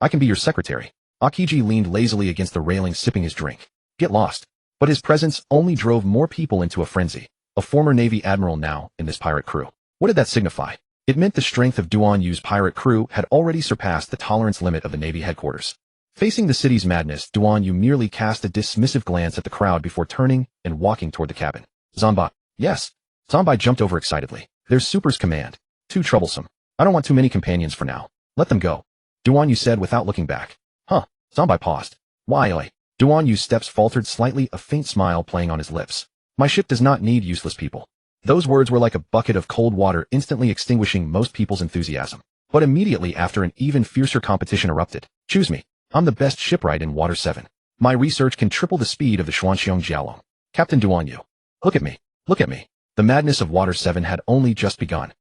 A: I can be your secretary. Akiji leaned lazily against the railing, sipping his drink. Get lost. But his presence only drove more people into a frenzy. A former Navy admiral now in this pirate crew. What did that signify? It meant the strength of Duanyu's pirate crew had already surpassed the tolerance limit of the Navy headquarters. Facing the city's madness, Duanyu merely cast a dismissive glance at the crowd before turning and walking toward the cabin. Zanbai. Yes. Zanbai jumped over excitedly. There's Super's command. Too troublesome. I don't want too many companions for now. Let them go. Duanyu said without looking back. Huh. Zanbai paused. Why? Duanyu's steps faltered slightly, a faint smile playing on his lips. My ship does not need useless people. Those words were like a bucket of cold water, instantly extinguishing most people's enthusiasm. But immediately after, an even fiercer competition erupted. Choose me. I'm the best shipwright in Water 7. My research can triple the speed of the Xuanxiong Jialong. Captain Duanyu. Look at me. Look at me. The madness of Water 7 had only just begun.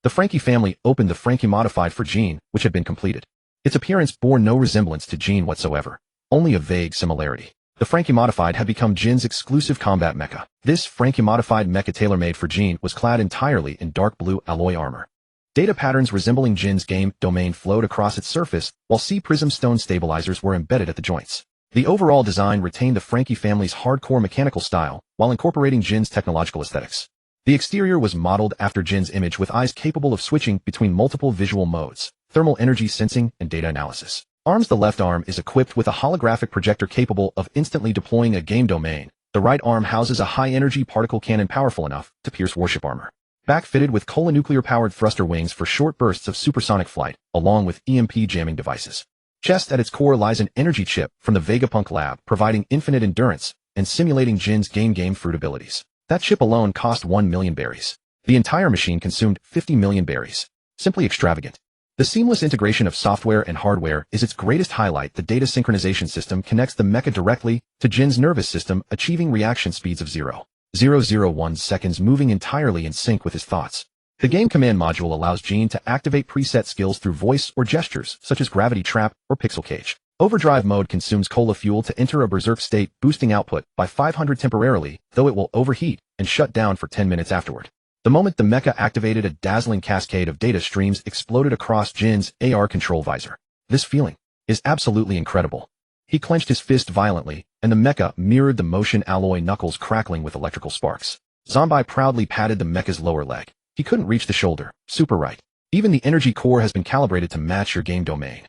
A: The Frankie family opened the Frankie modified for Jean, which had been completed. Its appearance bore no resemblance to Jean whatsoever. Only a vague similarity. The Frankie modified had become Jin's exclusive combat mecha. This Frankie modified mecha tailor-made for Jean was clad entirely in dark blue alloy armor. Data patterns resembling Jin's game domain flowed across its surface, while C-prism stone stabilizers were embedded at the joints. The overall design retained the Frankie family's hardcore mechanical style, while incorporating Jin's technological aesthetics. The exterior was modeled after Jin's image, with eyes capable of switching between multiple visual modes, thermal energy sensing, and data analysis. Arms. The left arm is equipped with a holographic projector capable of instantly deploying a game domain. The right arm houses a high-energy particle cannon powerful enough to pierce warship armor. Back fitted with nuclear-powered thruster wings for short bursts of supersonic flight, along with EMP jamming devices. Chest. At its core lies an energy chip from the Vegapunk lab, providing infinite endurance and simulating Jin's game fruit abilities. That chip alone cost 1 million berries. The entire machine consumed 50 million berries. Simply extravagant. The seamless integration of software and hardware is its greatest highlight. The data synchronization system connects the mecha directly to Jin's nervous system, achieving reaction speeds of 0.001 seconds, moving entirely in sync with his thoughts. The game command module allows Jin to activate preset skills through voice or gestures, such as gravity trap or pixel cage. Overdrive mode consumes cola fuel to enter a berserk state, boosting output by 500 temporarily, though it will overheat and shut down for 10 minutes afterward. The moment the mecha activated, a dazzling cascade of data streams exploded across Jin's AR control visor. This feeling is absolutely incredible. He clenched his fist violently, and the mecha mirrored the motion, alloy knuckles crackling with electrical sparks. Zanbai proudly patted the mecha's lower leg. He couldn't reach the shoulder. Super right. Even the energy core has been calibrated to match your game domain.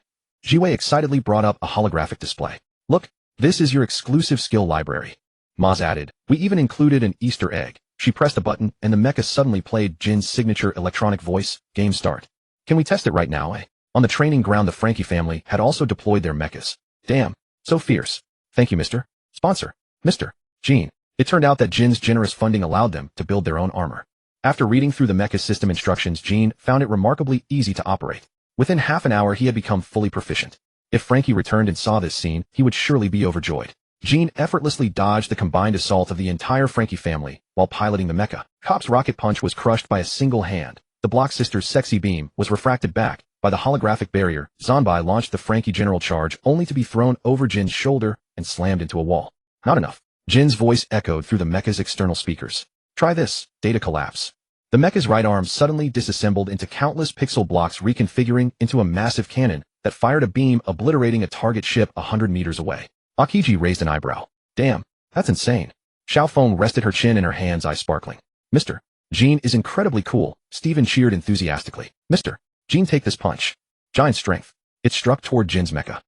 A: Jiwei excitedly brought up a holographic display. Look, this is your exclusive skill library. Maz added, we even included an Easter egg. She pressed a button, and the mecha suddenly played Jin's signature electronic voice. Game start. Can we test it right now, On the training ground, the Frankie family had also deployed their mechas. Damn, so fierce. Thank you, Mr. Sponsor. Mr. Jin. It turned out that Jin's generous funding allowed them to build their own armor. After reading through the mecha system instructions, Jin found it remarkably easy to operate. Within half an hour, he had become fully proficient. If Frankie returned and saw this scene, he would surely be overjoyed. Jin effortlessly dodged the combined assault of the entire Frankie family while piloting the mecha. Cop's rocket punch was crushed by a single hand. The Block Sister's sexy beam was refracted back by the holographic barrier. Zanbai launched the Frankie general charge, only to be thrown over Jin's shoulder and slammed into a wall. Not enough. Jin's voice echoed through the mecha's external speakers. Try this. Data collapse. The mecha's right arm suddenly disassembled into countless pixel blocks, reconfiguring into a massive cannon that fired a beam, obliterating a target ship 100 meters away. Akiji raised an eyebrow. Damn, that's insane. Xiao Feng rested her chin in her hands, eyes sparkling. Mr. Jin is incredibly cool. Steven cheered enthusiastically. Mr. Jin, take this punch. Giant strength. It struck toward Jin's mecha.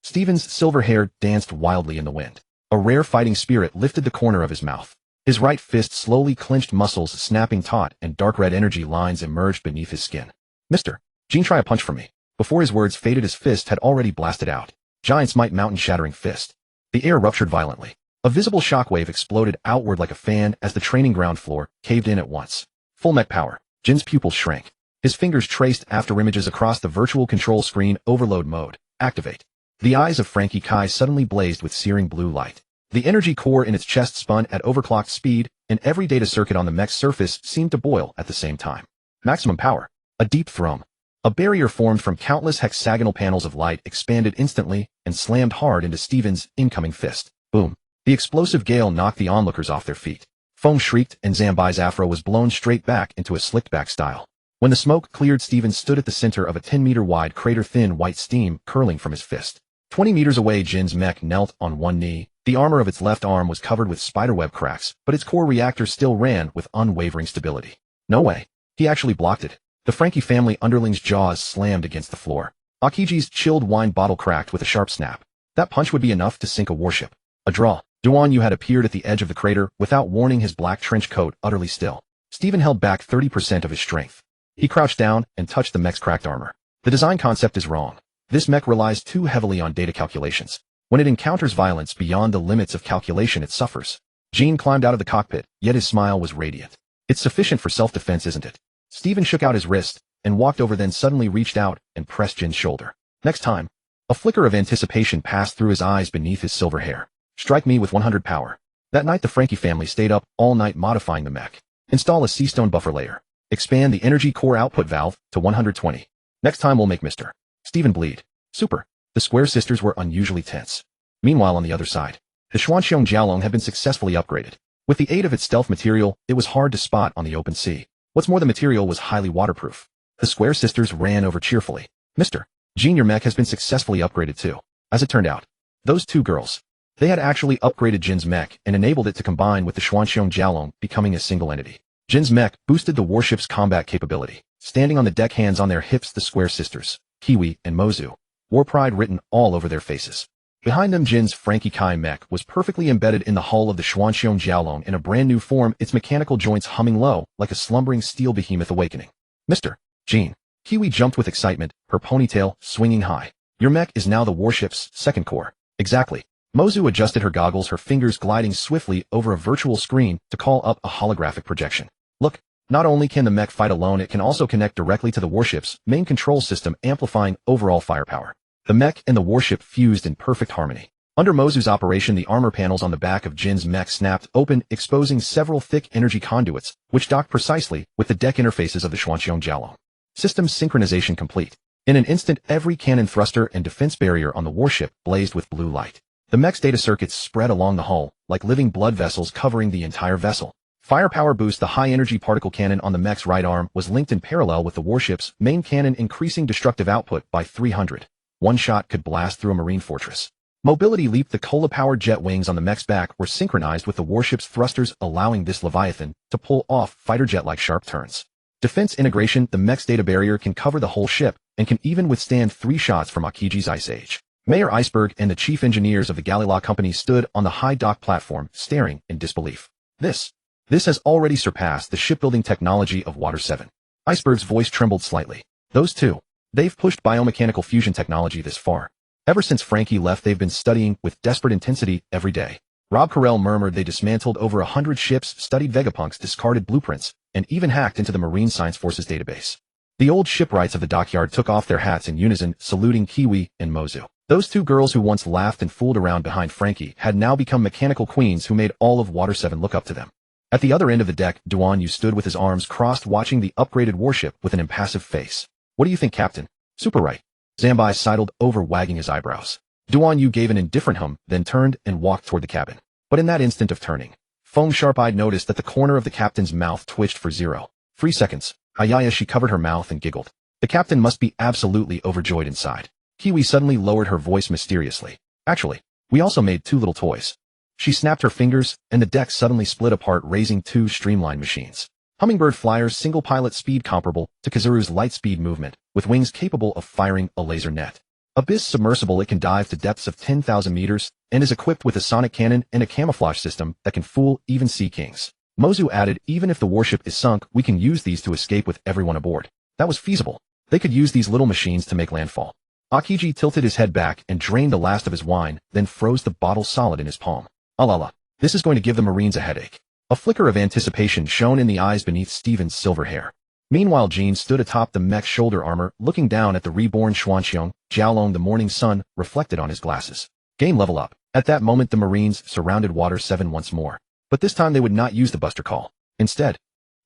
A: Steven's silver hair danced wildly in the wind. A rare fighting spirit lifted the corner of his mouth. His right fist slowly clenched, muscles snapping taut, and dark red energy lines emerged beneath his skin. Mr. Jin, try a punch for me. Before his words faded, his fist had already blasted out. Giant's might, mountain-shattering fist. The air ruptured violently. A visible shockwave exploded outward like a fan as the training ground floor caved in at once. Full mech power. Jin's pupils shrank. His fingers traced afterimages across the virtual control screen. Overload mode. Activate. The eyes of Frankie Kai suddenly blazed with searing blue light. The energy core in its chest spun at overclocked speed, and every data circuit on the mech's surface seemed to boil at the same time. Maximum power. A deep thrum. A barrier formed from countless hexagonal panels of light expanded instantly and slammed hard into Steven's incoming fist. Boom. The explosive gale knocked the onlookers off their feet. Foam shrieked and Zambai's afro was blown straight back into a slicked-back style. When the smoke cleared, Steven stood at the center of a 10-meter-wide crater, thin white steam curling from his fist. 20 meters away, Jin's mech knelt on one knee. The armor of its left arm was covered with spiderweb cracks, but its core reactor still ran with unwavering stability. No way. He actually blocked it. The Frankie family underling's jaws slammed against the floor. Akiji's chilled wine bottle cracked with a sharp snap. That punch would be enough to sink a warship. A draw. Duan Yu had appeared at the edge of the crater, without warning, his black trench coat utterly still. Steven held back 30% of his strength. He crouched down and touched the mech's cracked armor. The design concept is wrong. This mech relies too heavily on data calculations. When it encounters violence beyond the limits of calculation, it suffers. Jin climbed out of the cockpit, yet his smile was radiant. It's sufficient for self-defense, isn't it? Steven shook out his wrist and walked over, then suddenly reached out and pressed Jin's shoulder. Next time. A flicker of anticipation passed through his eyes beneath his silver hair. Strike me with 100 power. That night the Frankie family stayed up all night modifying the mech. Install a C-stone buffer layer. Expand the energy core output valve to 120. Next time we'll make Mr. Steven bleed. Super. The Square sisters were unusually tense. Meanwhile, on the other side, the Xuanxiong Jiaolong had been successfully upgraded. With the aid of its stealth material, it was hard to spot on the open sea. What's more, the material was highly waterproof. The Square sisters ran over cheerfully. Mr. Jin, your mech has been successfully upgraded too. As it turned out, those two girls, they had actually upgraded Jin's mech and enabled it to combine with the Xuanxiong Jiaolong, becoming a single entity. Jin's mech boosted the warship's combat capability. Standing on the deck, hands on their hips, the Square sisters, Kiwi and Mozu, war pride written all over their faces. Behind them, Jin's Frankie Kai mech was perfectly embedded in the hull of the Xuanxiong Jiaolong in a brand new form, its mechanical joints humming low like a slumbering steel behemoth awakening. Mr. Jin. Kiwi jumped with excitement, her ponytail swinging high. Your mech is now the warship's second core. Exactly. Mozu adjusted her goggles, her fingers gliding swiftly over a virtual screen to call up a holographic projection. Look, not only can the mech fight alone, it can also connect directly to the warship's main control system, amplifying overall firepower. The mech and the warship fused in perfect harmony. Under Mozu's operation, the armor panels on the back of Jin's mech snapped open, exposing several thick energy conduits, which docked precisely with the deck interfaces of the Xuanxiong Jiaolong. System synchronization complete. In an instant, every cannon thruster and defense barrier on the warship blazed with blue light. The mech's data circuits spread along the hull, like living blood vessels covering the entire vessel. Firepower boost. The high-energy particle cannon on the mech's right arm was linked in parallel with the warship's main cannon, increasing destructive output by 300. One shot could blast through a marine fortress. Mobility leap. The cola-powered jet wings on the mech's back were synchronized with the warship's thrusters, allowing this Leviathan to pull off fighter jet-like sharp turns. Defense integration. The mech's data barrier can cover the whole ship and can even withstand 3 shots from Akiji's Ice Age. Mayor Iceberg and the chief engineers of the Galila company stood on the high dock platform, staring in disbelief. This has already surpassed the shipbuilding technology of Water 7. Iceberg's voice trembled slightly. Those two, they've pushed biomechanical fusion technology this far. Ever since Frankie left, they've been studying with desperate intensity every day. Rob Carell murmured they dismantled over 100 ships, studied Vegapunk's discarded blueprints, and even hacked into the Marine Science Force's database. The old shipwrights of the dockyard took off their hats in unison, saluting Kiwi and Mozu. Those two girls who once laughed and fooled around behind Frankie had now become mechanical queens who made all of Water 7 look up to them. At the other end of the deck, Duan Yu stood with his arms crossed, watching the upgraded warship with an impassive face. What do you think, Captain? Super right. Zambai sidled over, wagging his eyebrows. Duan Yu gave an indifferent hum, then turned and walked toward the cabin. But in that instant of turning, Foam sharp-eyed noticed that the corner of the captain's mouth twitched for 0.3 seconds. Ayaya, she covered her mouth and giggled. The captain must be absolutely overjoyed inside. Kiwi suddenly lowered her voice mysteriously. Actually, we also made 2 little toys. She snapped her fingers, and the deck suddenly split apart, raising 2 streamlined machines. Hummingbird flyers, single pilot speed comparable to Kazuru's light speed movement, with wings capable of firing a laser net. Abyss submersible, it can dive to depths of 10,000 meters, and is equipped with a sonic cannon and a camouflage system that can fool even sea kings. Mozu added, even if the warship is sunk, we can use these to escape with everyone aboard. That was feasible. They could use these little machines to make landfall. Akiji tilted his head back and drained the last of his wine, then froze the bottle solid in his palm. La. This is going to give the Marines a headache. A flicker of anticipation shone in the eyes beneath Steven's silver hair. Meanwhile, Jean stood atop the mech's shoulder armor, looking down at the reborn Xuanqiong, Jiaolong. The morning sun reflected on his glasses. Game level up. At that moment, the Marines surrounded Water 7 once more. But this time they would not use the buster call. Instead,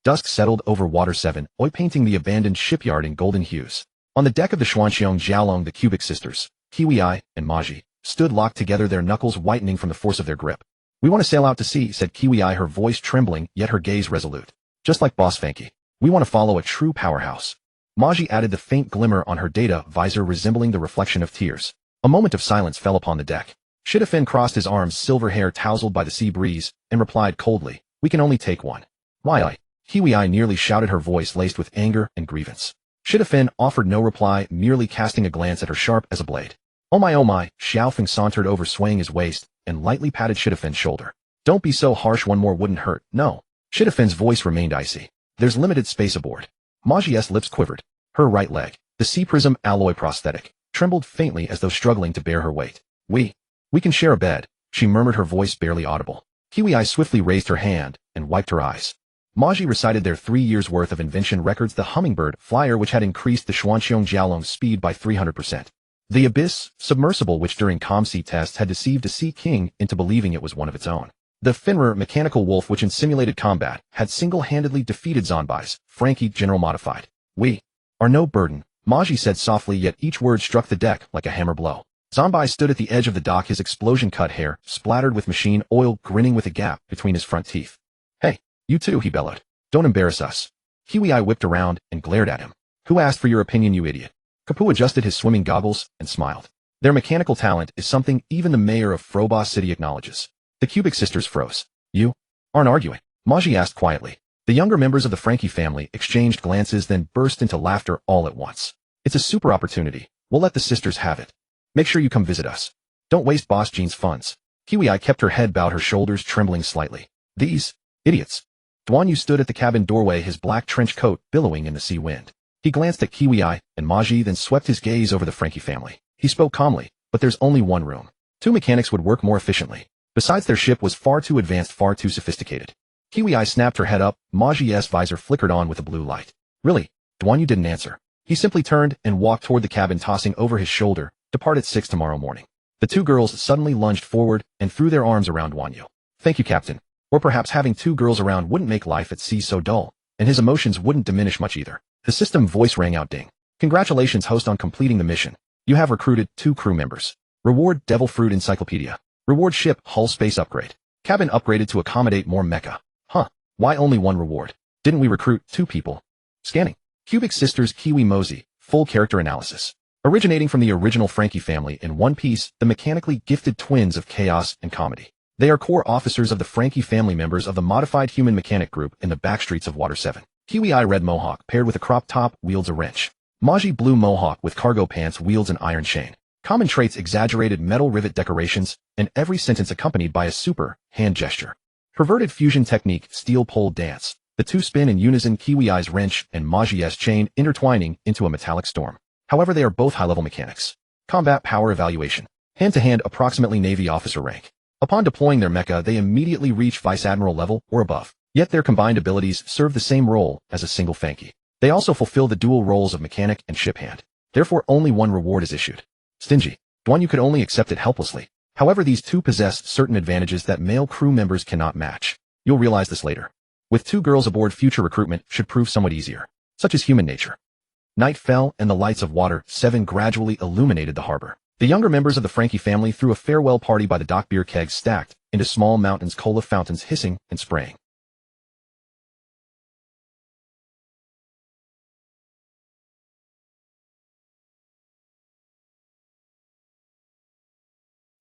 A: dusk settled over Water 7, painting the abandoned shipyard in golden hues. On the deck of the Xuanqiong, Jiaolong, the Cubic sisters, Kiwi Ai, and Maji, stood locked together, their knuckles whitening from the force of their grip. "We want to sail out to sea," said Kiwi Ai, her voice trembling, yet her gaze resolute. "Just like Boss Fanky. We want to follow a true powerhouse." Maji added the faint glimmer on her data visor resembling the reflection of tears. A moment of silence fell upon the deck. Shitafin crossed his arms, silver hair tousled by the sea breeze, and replied coldly, "We can only take one." "Why?" Kiwi Ai nearly shouted, her voice laced with anger and grievance. Shitafin offered no reply, merely casting a glance at her sharp as a blade. Oh my, Xiaofeng sauntered over, swaying his waist, and lightly patted Shitafin's shoulder. "Don't be so harsh, one more wouldn't hurt, no." Shitafin's voice remained icy. "There's limited space aboard." Maji's lips quivered. Her right leg, the sea prism alloy prosthetic, trembled faintly as though struggling to bear her weight. We can share a bed," she murmured, her voice barely audible. Kiwi Ai swiftly raised her hand and wiped her eyes. Maji recited their 3 years' worth of invention records, the Hummingbird flyer, which had increased the Xuanqiong Jiaolong's speed by 300%. The Abyss submersible, which during ComC tests had deceived a Sea King into believing it was one of its own. The Finrer mechanical wolf, which in simulated combat had single-handedly defeated zombies, Frankie General Modified. "We are no burden," Maji said softly, yet each word struck the deck like a hammer blow. Zombi stood at the edge of the dock, his explosion-cut hair splattered with machine oil, grinning with a gap between his front teeth. "Hey, you too," he bellowed. "Don't embarrass us." Kiwi Ai whipped around and glared at him. "Who asked for your opinion, you idiot?" Kapu adjusted his swimming goggles and smiled. "Their mechanical talent is something even the mayor of Frobos City acknowledges." The Cubic sisters froze. "You aren't arguing?" Maji asked quietly. The younger members of the Frankie family exchanged glances, then burst into laughter all at once. "It's a super opportunity. We'll let the sisters have it. Make sure you come visit us. Don't waste Boss Jean's funds." Kiwi Ai kept her head bowed, her shoulders trembling slightly. "These idiots." Duan Yu stood at the cabin doorway, his black trench coat billowing in the sea wind. He glanced at Kiwi Ai and Maji, then swept his gaze over the Frankie family. He spoke calmly, "But there's only one room. 2 mechanics would work more efficiently. Besides, their ship was far too advanced, far too sophisticated." Kiwi Ai snapped her head up. Maji's visor flickered on with a blue light. "Really?" Duan Yu didn't answer. He simply turned and walked toward the cabin, tossing over his shoulder, "Depart at 6 tomorrow morning." The 2 girls suddenly lunged forward and threw their arms around Duan Yu. "Thank you, Captain." Or perhaps having 2 girls around wouldn't make life at sea so dull, and his emotions wouldn't diminish much either. The system voice rang out, "Ding. Congratulations, host, on completing the mission. You have recruited 2 crew members. Reward: Devil Fruit Encyclopedia. Reward: Ship Hull Space Upgrade. Cabin upgraded to accommodate more mecha." Huh. Why only 1 reward? Didn't we recruit 2 people? Scanning. Cubic sisters Kiwi Mosey, full character analysis. Originating from the original Frankie family in One Piece, the mechanically gifted twins of chaos and comedy. They are core officers of the Frankie family, members of the modified human mechanic group in the backstreets of Water 7. Kiwi Ai red mohawk paired with a crop top wields a wrench. Maji blue mohawk with cargo pants wields an iron chain. Common traits: exaggerated metal rivet decorations, and every sentence accompanied by a super hand gesture. Perverted fusion technique steel pole dance. The 2 spin in unison, Kiwi Ai's wrench and Maji's chain intertwining into a metallic storm. However, they are both high-level mechanics. Combat power evaluation. Hand-to-hand, approximately Navy officer rank. Upon deploying their mecha, they immediately reach Vice Admiral level or above. Yet their combined abilities serve the same role as a single Fanky. They also fulfill the dual roles of mechanic and ship hand. Therefore, only 1 reward is issued. Stingy. Duan Yu could only accept it helplessly. However, these 2 possess certain advantages that male crew members cannot match. You'll realize this later. With 2 girls aboard, future recruitment should prove somewhat easier. Such is human nature. Night fell, and the lights of Water 7 gradually illuminated the harbor. The younger members of the Frankie family threw a farewell party by the dock, beer kegs stacked into small mountains, cola fountains hissing and spraying.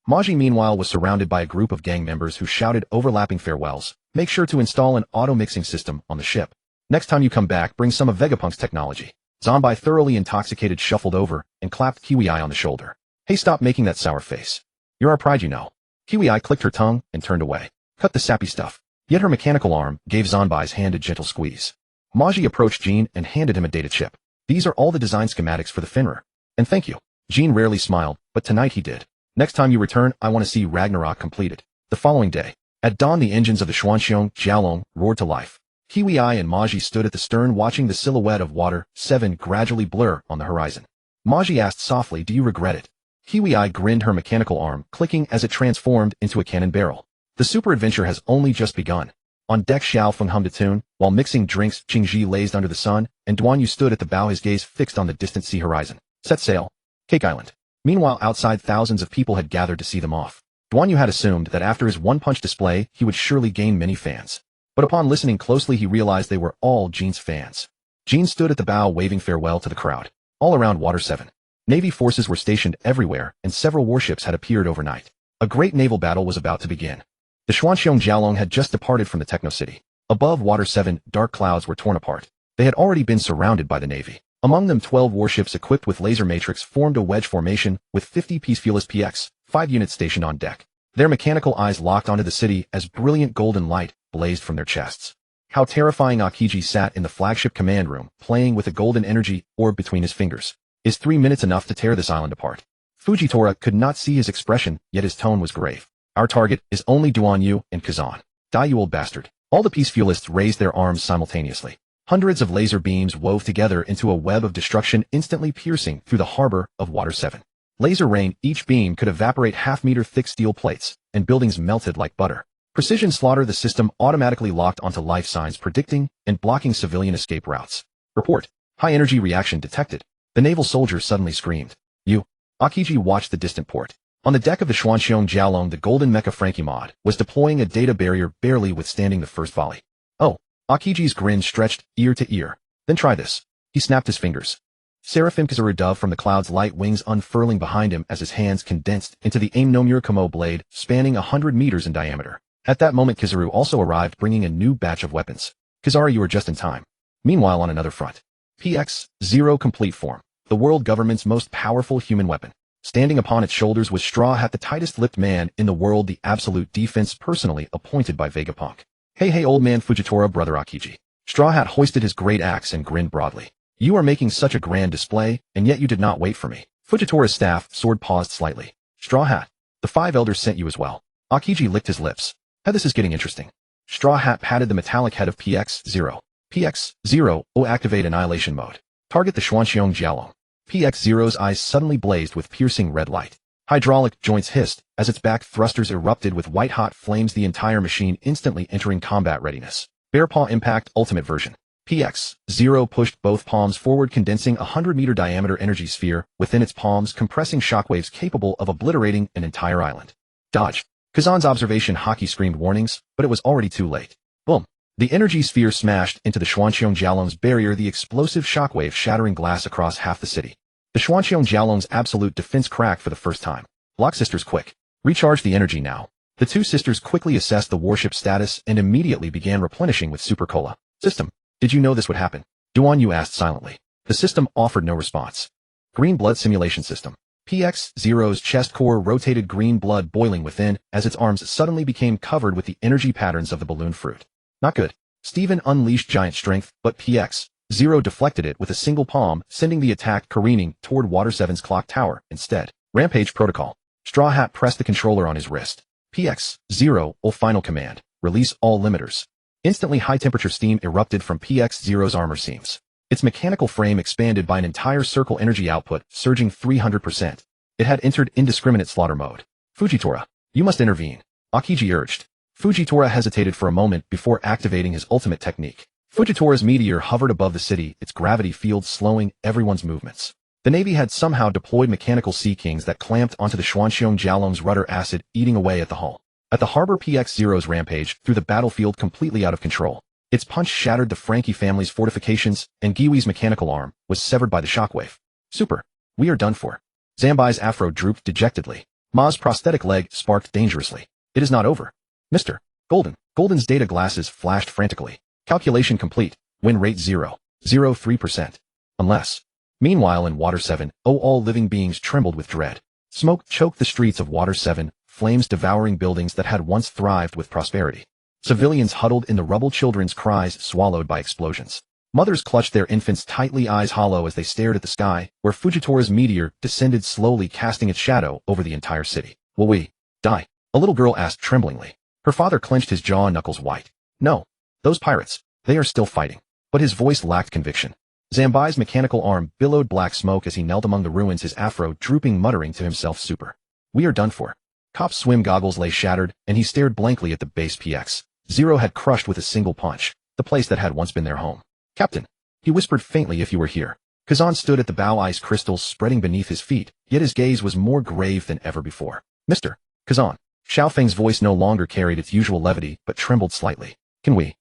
A: Maji, meanwhile, was surrounded by a group of gang members who shouted overlapping farewells. "Make sure to install an auto-mixing system on the ship. Next time you come back, bring some of Vegapunk's technology." Zombi, thoroughly intoxicated, shuffled over and clapped Kiwi Ai on the shoulder. "Hey, stop making that sour face. You're our pride, you know." Kiwi Ai clicked her tongue and turned away. "Cut the sappy stuff." Yet her mechanical arm gave Zombi's hand a gentle squeeze. Maji approached Jean and handed him a data chip. "These are all the design schematics for the Finrer. And thank you." Jean rarely smiled, but tonight he did. "Next time you return, I want to see Ragnarok completed." The following day, at dawn the engines of the Xuanxiong Jialong roared to life. Kiwi-Ai and Maji stood at the stern watching the silhouette of Water 7 gradually blur on the horizon. Maji asked softly, "Do you regret it?" Kiwi-Ai grinned, her mechanical arm clicking as it transformed into a cannon barrel. The super adventure has only just begun. On deck, Xiao Feng hummed a tune, while mixing drinks. Qingji lazed under the sun, and Duan Yu stood at the bow, his gaze fixed on the distant sea horizon. Set sail. Cake Island. Meanwhile, outside, thousands of people had gathered to see them off. Duan Yu had assumed that after his one-punch display, he would surely gain many fans. But upon listening closely, he realized they were all Jean's fans. Jean stood at the bow waving farewell to the crowd. All around Water 7, Navy forces were stationed everywhere, and several warships had appeared overnight. A great naval battle was about to begin. The Xuanxiong Jialong had just departed from the Techno City. Above Water 7, dark clouds were torn apart. They had already been surrounded by the Navy. Among them, 12 warships equipped with laser matrix formed a wedge formation, with 50 peacefuelist PX, 5 units stationed on deck. Their mechanical eyes locked onto the city as brilliant golden light blazed from their chests. How terrifying! Akiji sat in the flagship command room, playing with a golden energy orb between his fingers. Is 3 minutes enough to tear this island apart? Fujitora could not see his expression, yet his tone was grave. Our target is only Duan Yu and Kazan. Die, you old bastard. All the peacefuelists raised their arms simultaneously. Hundreds of laser beams wove together into a web of destruction, instantly piercing through the harbor of Water 7. Laser rain, each beam could evaporate half-meter thick steel plates, and buildings melted like butter. Precision slaughter, the system automatically locked onto life signs predicting and blocking civilian escape routes. Report. High energy reaction detected. The naval soldier suddenly screamed. You. Akiji watched the distant port. On the deck of the Xuanxiong Jialong, the golden mecha Frankie mod was deploying a data barrier, barely withstanding the first volley. Oh. Akiji's grin stretched ear to ear. Then try this. He snapped his fingers. Seraphim Kazuru dove from the clouds, light wings unfurling behind him as his hands condensed into the Aim no Murakumo blade, spanning 100 meters in diameter. At that moment, Kazuru also arrived, bringing a new batch of weapons. Kazari, you are just in time. Meanwhile, on another front, PX-0 complete form, the world government's most powerful human weapon. Standing upon its shoulders was Straw Hat, the tightest-lipped man in the world, the absolute defense, personally appointed by Vegapunk. Hey, old man Fujitora, brother Akiji. Straw Hat hoisted his great axe and grinned broadly. You are making such a grand display, and yet you did not wait for me. Fujitora's staff sword paused slightly. Straw Hat, the 5 elders sent you as well. Akiji licked his lips. Hey, this is getting interesting. Straw Hat patted the metallic head of PX-0. PX-0, activate annihilation mode. Target the Xuanxiong Jialong. PX-0's eyes suddenly blazed with piercing red light. Hydraulic joints hissed as its back thrusters erupted with white-hot flames, the entire machine instantly entering combat readiness. Bear Paw Impact Ultimate Version. PX-0 pushed both palms forward, condensing a 100-meter diameter energy sphere within its palms, compressing shockwaves capable of obliterating an entire island. Dodge. Kazan's observation Haki screamed warnings, but it was already too late. Boom. The energy sphere smashed into the Xuanxiong Jialong's barrier, the explosive shockwave shattering glass across half the city. The Xuanxiong Jialong's absolute defense cracked for the first time. Block sisters, quick. Recharge the energy now. The two sisters quickly assessed the warship status and immediately began replenishing with Super Cola. System. Did you know this would happen? Duan Yu asked silently. The system offered no response. Green blood simulation system. PX-0's chest core rotated, green blood boiling within as its arms suddenly became covered with the energy patterns of the balloon fruit. Not good. Steven unleashed giant strength, but PX-0 deflected it with a single palm, sending the attack careening toward Water 7's clock tower instead. Rampage protocol. Straw Hat pressed the controller on his wrist. PX-0, final command. Release all limiters. Instantly, high-temperature steam erupted from PX-0's armor seams. Its mechanical frame expanded by an entire circle, energy output surging 300%. It had entered indiscriminate slaughter mode. Fujitora, you must intervene. Akiji urged. Fujitora hesitated for a moment before activating his ultimate technique. Fujitora's meteor hovered above the city, its gravity field slowing everyone's movements. The Navy had somehow deployed mechanical sea kings that clamped onto the Xuanxiong Jialong's rudder, acid eating away at the hull. At the harbor, PX-0's rampage through the battlefield completely out of control. Its punch shattered the Frankie family's fortifications, and Giwi's mechanical arm was severed by the shockwave. Super. We are done for. Zambai's afro drooped dejectedly. Ma's prosthetic leg sparked dangerously. It is not over. Mr. Golden. Golden's data glasses flashed frantically. Calculation complete. Win rate 0.03%. Unless. Meanwhile, in Water 7, all living beings trembled with dread. Smoke choked the streets of Water 7, flames devouring buildings that had once thrived with prosperity. Civilians huddled in the rubble, children's cries swallowed by explosions. Mothers clutched their infants tightly, eyes hollow as they stared at the sky, where Fujitora's meteor descended slowly, casting its shadow over the entire city. Will we die? A little girl asked tremblingly. Her father clenched his jaw, knuckles white. No. Those pirates. They are still fighting. But his voice lacked conviction. Zambai's mechanical arm billowed black smoke as he knelt among the ruins, his afro drooping, muttering to himself, super. We are done for. Cop's swim goggles lay shattered, and he stared blankly at the base PX-0 had crushed with a single punch, the place that had once been their home. Captain, he whispered faintly, if you were here. Kazan stood at the bow, ice crystals spreading beneath his feet, yet his gaze was more grave than ever before. Mr. Kazan. Xiaofeng's voice no longer carried its usual levity, but trembled slightly. Can we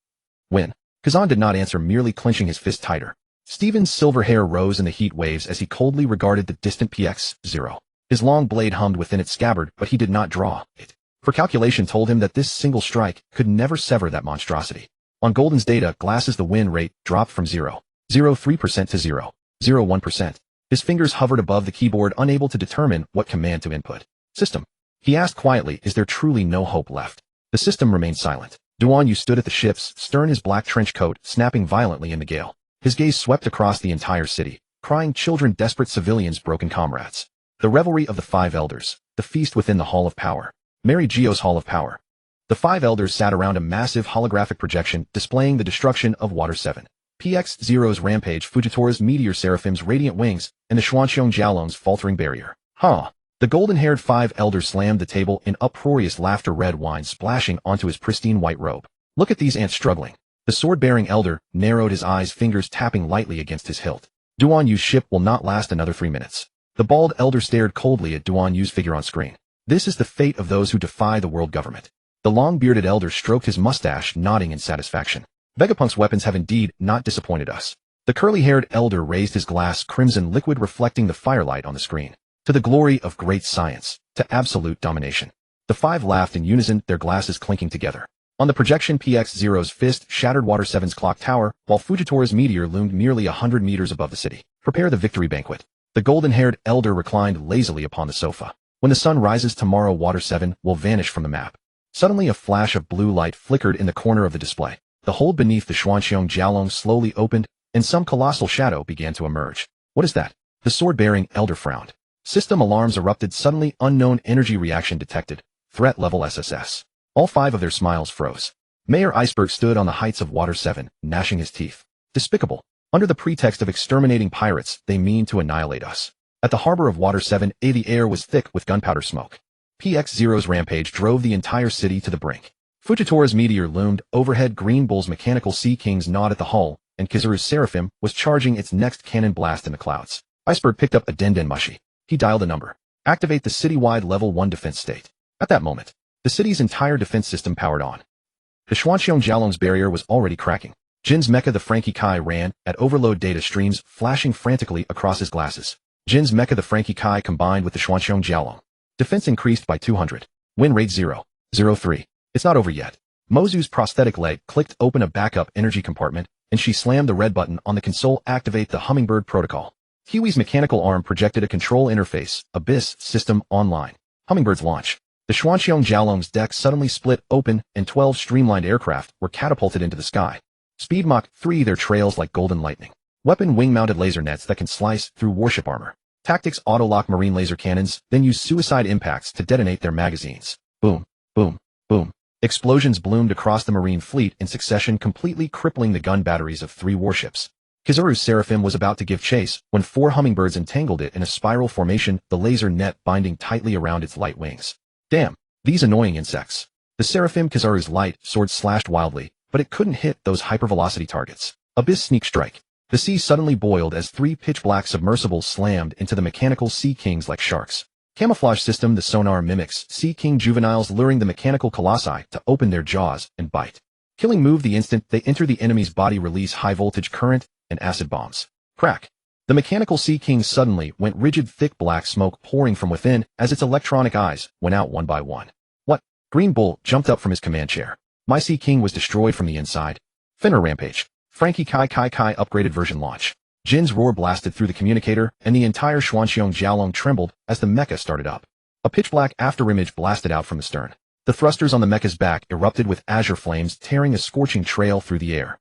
A: win? Kazan did not answer, merely clenching his fist tighter. Stephen's silver hair rose in the heat waves as he coldly regarded the distant PX-0. His long blade hummed within its scabbard, but he did not draw it. For calculation told him that this single strike could never sever that monstrosity. On Golden's data glasses, the win rate dropped from 0.03% to 0.01%. His fingers hovered above the keyboard, unable to determine what command to input. System. He asked quietly, is there truly no hope left? The system remained silent. Duan Yu stood at the ship's stern, his black trench coat snapping violently in the gale. His gaze swept across the entire city. Crying children, desperate civilians, broken comrades. The revelry of the Five Elders. The feast within the Hall of Power. Mary Geo's Hall of Power. The Five Elders sat around a massive holographic projection displaying the destruction of Water 7. PX-0's rampage, Fujitora's meteor, Seraphim's radiant wings, and the Xuanxiong Jiaolong's faltering barrier. Huh. The golden-haired Five Elders slammed the table in uproarious laughter, red wine splashing onto his pristine white robe. Look at these ants struggling. The sword-bearing elder narrowed his eyes, fingers tapping lightly against his hilt. Duan Yu's ship will not last another 3 minutes. The bald elder stared coldly at Duan Yu's figure on screen. This is the fate of those who defy the world government. The long-bearded elder stroked his mustache, nodding in satisfaction. Vegapunk's weapons have indeed not disappointed us. The curly-haired elder raised his glass, crimson liquid reflecting the firelight on the screen. To the glory of great science, to absolute domination. The five laughed in unison, their glasses clinking together. On the projection, PX-0's fist shattered Water 7's clock tower, while Fujitora's meteor loomed nearly 100 meters above the city. Prepare the victory banquet. The golden-haired elder reclined lazily upon the sofa. When the sun rises tomorrow, Water 7 will vanish from the map. Suddenly a flash of blue light flickered in the corner of the display. The hole beneath the Xuanxiong Jiaolong slowly opened, and some colossal shadow began to emerge. What is that? The sword-bearing elder frowned. System alarms erupted suddenly, unknown energy reaction detected. Threat level SSS. All five of their smiles froze. Mayor Iceberg stood on the heights of Water 7, gnashing his teeth. Despicable. Under the pretext of exterminating pirates, they mean to annihilate us. At the harbor of Water 7, the air was thick with gunpowder smoke. PX-0's rampage drove the entire city to the brink. Fujitora's meteor loomed overhead, Green Bull's mechanical Sea Kings gnawed at the hull, and Kizaru's Seraphim was charging its next cannon blast in the clouds. Iceberg picked up a Den Mushi. He dialed a number. Activate the citywide level 1 defense state. At that moment, the city's entire defense system powered on. The Xuanxiong Jiaolong's barrier was already cracking. Jin's mecha, the Frankie Kai, ran at overload, data streams flashing frantically across his glasses. Jin's mecha, the Frankie Kai, combined with the Xuanxiong Jiaolong. Defense increased by 200. Win rate 0.03. It's not over yet. Mozu's prosthetic leg clicked open a backup energy compartment, and she slammed the red button on the console. Activate the Hummingbird protocol. Kiwi's mechanical arm projected a control interface. Abyss system online. Hummingbird's launch. The Xuanxiong Jiaolong's deck suddenly split open, and 12 streamlined aircraft were catapulted into the sky. Speed Mach 3, their trails like golden lightning. Weapon wing-mounted laser nets that can slice through warship armor. Tactics auto-lock marine laser cannons, then use suicide impacts to detonate their magazines. Boom, boom, boom. Explosions bloomed across the marine fleet in succession, completely crippling the gun batteries of 3 warships. Kizaru's Seraphim was about to give chase when 4 hummingbirds entangled it in a spiral formation, the laser net binding tightly around its light wings. Damn, these annoying insects. The Seraphim Kizaru's light sword slashed wildly, but it couldn't hit those hypervelocity targets. Abyss sneak strike. The sea suddenly boiled as 3 pitch-black submersibles slammed into the mechanical Sea Kings like sharks. Camouflage system, the sonar mimics Sea King juveniles, luring the mechanical colossi to open their jaws and bite. Killing move the instant they enter the enemy's body, release high-voltage current and acid bombs. Crack. The mechanical Sea King suddenly went rigid, thick black smoke pouring from within as its electronic eyes went out one by one. What? Green Bull jumped up from his command chair. My Sea King was destroyed from the inside. Finner rampage. Frankie Kai upgraded version launch. Jin's roar blasted through the communicator, and the entire Xuanxiong Jiaolong trembled as the mecha started up. A pitch-black afterimage blasted out from the stern. The thrusters on the mecha's back erupted with azure flames, tearing a scorching trail through the air.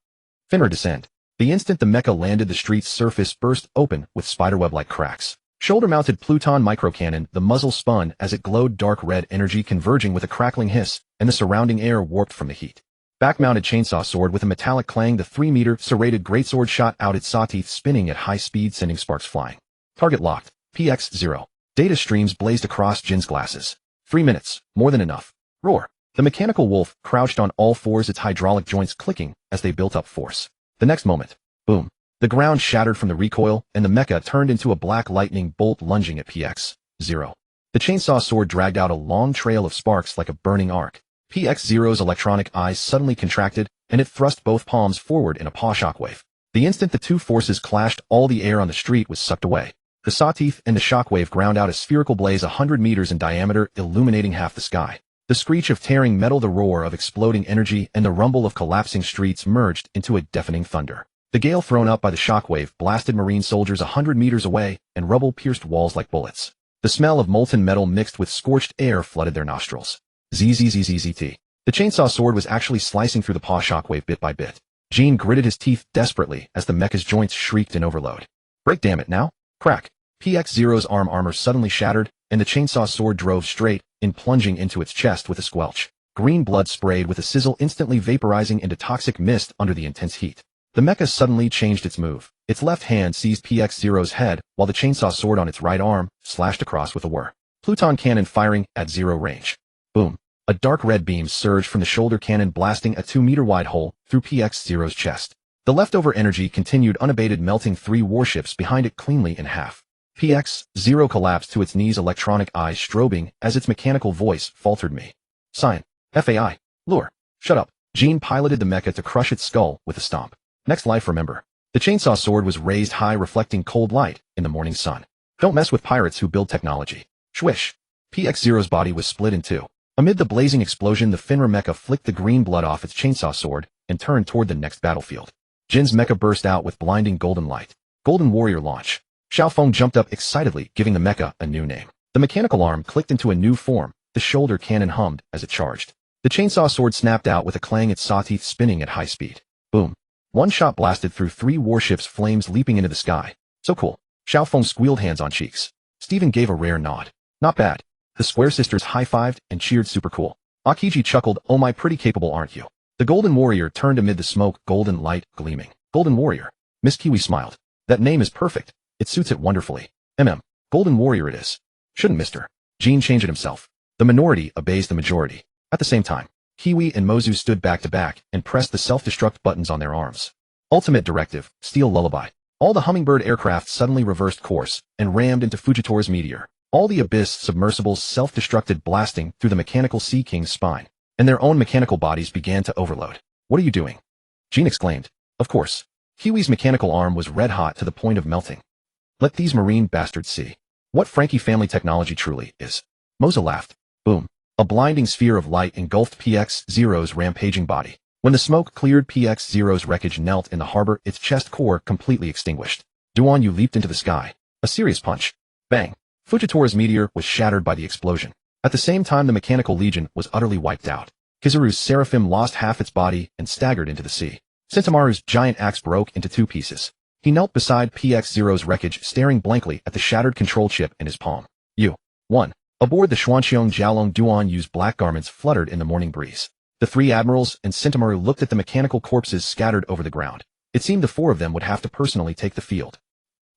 A: Finner descend. The instant the mecha landed, the street's surface burst open with spiderweb-like cracks. Shoulder-mounted Pluton microcannon, the muzzle spun as it glowed dark red energy converging with a crackling hiss, and the surrounding air warped from the heat. Back-mounted chainsaw sword with a metallic clang, the 3-meter serrated greatsword shot out, its saw teeth spinning at high speed, sending sparks flying. Target locked. PX-0. Data streams blazed across Jin's glasses. 3 minutes. More than enough. Roar. The mechanical wolf crouched on all fours, its hydraulic joints clicking as they built up force. The next moment. Boom. The ground shattered from the recoil, and the mecha turned into a black lightning bolt lunging at PX-0. The chainsaw sword dragged out a long trail of sparks like a burning arc. PX-0's electronic eyes suddenly contracted, and it thrust both palms forward in a paw shockwave. The instant the two forces clashed, all the air on the street was sucked away. The saw teeth and the shockwave ground out a spherical blaze 100 meters in diameter, illuminating half the sky. The screech of tearing metal, the roar of exploding energy, and the rumble of collapsing streets merged into a deafening thunder. The gale thrown up by the shockwave blasted Marine soldiers 100 meters away, and rubble pierced walls like bullets. The smell of molten metal mixed with scorched air flooded their nostrils. ZZZZZT. The chainsaw sword was actually slicing through the paw shockwave bit by bit. Jin gritted his teeth desperately as the mecha's joints shrieked in overload. Break, damn it, now! Crack. PX-0's armor suddenly shattered, and the chainsaw sword drove straight in, plunging into its chest with a squelch. Green blood sprayed with a sizzle, instantly vaporizing into toxic mist under the intense heat. The mecha suddenly changed its move. Its left hand seized PX-0's head, while the chainsaw sword on its right arm slashed across with a whir. Pluton cannon firing at 0 range. Boom. A dark red beam surged from the shoulder cannon, blasting a 2-meter-wide hole through PX-0's chest. The leftover energy continued unabated, melting 3 warships behind it cleanly in half. PX-0 collapsed to its knees, electronic eyes strobing as its mechanical voice faltered, me. Sign. FAI. Lure. Shut up. Jin piloted the mecha to crush its skull with a stomp. Next life, remember. The chainsaw sword was raised high, reflecting cold light in the morning sun. Don't mess with pirates who build technology. Swish. PX-0's body was split in two. Amid the blazing explosion, the Finra mecha flicked the green blood off its chainsaw sword and turned toward the next battlefield. Jin's mecha burst out with blinding golden light. Golden Warrior launch. Xiaofeng jumped up excitedly, giving the mecha a new name. The mechanical arm clicked into a new form. The shoulder cannon hummed as it charged. The chainsaw sword snapped out with a clang, its saw teeth spinning at high speed. Boom. One shot blasted through 3 warships, flames leaping into the sky. So cool. Xiaofeng squealed, hands on cheeks. Stephen gave a rare nod. Not bad. The Square sisters high-fived and cheered, super cool. Akiji chuckled, oh my, pretty capable, aren't you? The Golden Warrior turned amid the smoke, golden light gleaming. Golden Warrior. Miss Kiwi smiled. That name is perfect. It suits it wonderfully. Golden Warrior it is. Shouldn't Mr. Jin change it himself? The minority obeys the majority. At the same time, Kiwi and Mozu stood back to back and pressed the self-destruct buttons on their arms. Ultimate directive, Steel Lullaby. All the Hummingbird aircraft suddenly reversed course and rammed into Fujitor's meteor. All the Abyss submersibles self-destructed, blasting through the mechanical Sea King's spine, and their own mechanical bodies began to overload. What are you doing? Jin exclaimed. Of course. Kiwi's mechanical arm was red-hot to the point of melting. Let these marine bastards see what Frankie family technology truly is. Moza laughed. Boom. A blinding sphere of light engulfed PX-0's rampaging body. When the smoke cleared, PX-0's wreckage knelt in the harbor, its chest core completely extinguished. Duan Yu leaped into the sky. A serious punch. Bang. Fujitor's meteor was shattered by the explosion. At the same time, the Mechanical Legion was utterly wiped out. Kizaru's Seraphim lost half its body and staggered into the sea. Sentamaru's giant axe broke into 2 pieces. He knelt beside PX-0's wreckage, staring blankly at the shattered control chip in his palm. U-1. Aboard the Xuanqiong Jialong, Duan Yu's black garments fluttered in the morning breeze. The 3 admirals and Sentamaru looked at the mechanical corpses scattered over the ground. It seemed the 4 of them would have to personally take the field.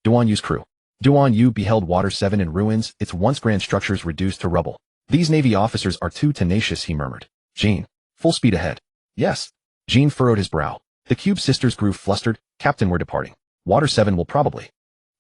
A: Duan Yu's crew. Duan Yu beheld Water 7 in ruins, its once grand structures reduced to rubble. These Navy officers are too tenacious, he murmured. Jin. Full speed ahead. Yes. Jin furrowed his brow. The Cube sisters grew flustered. Captain, we're departing. Water 7 will probably.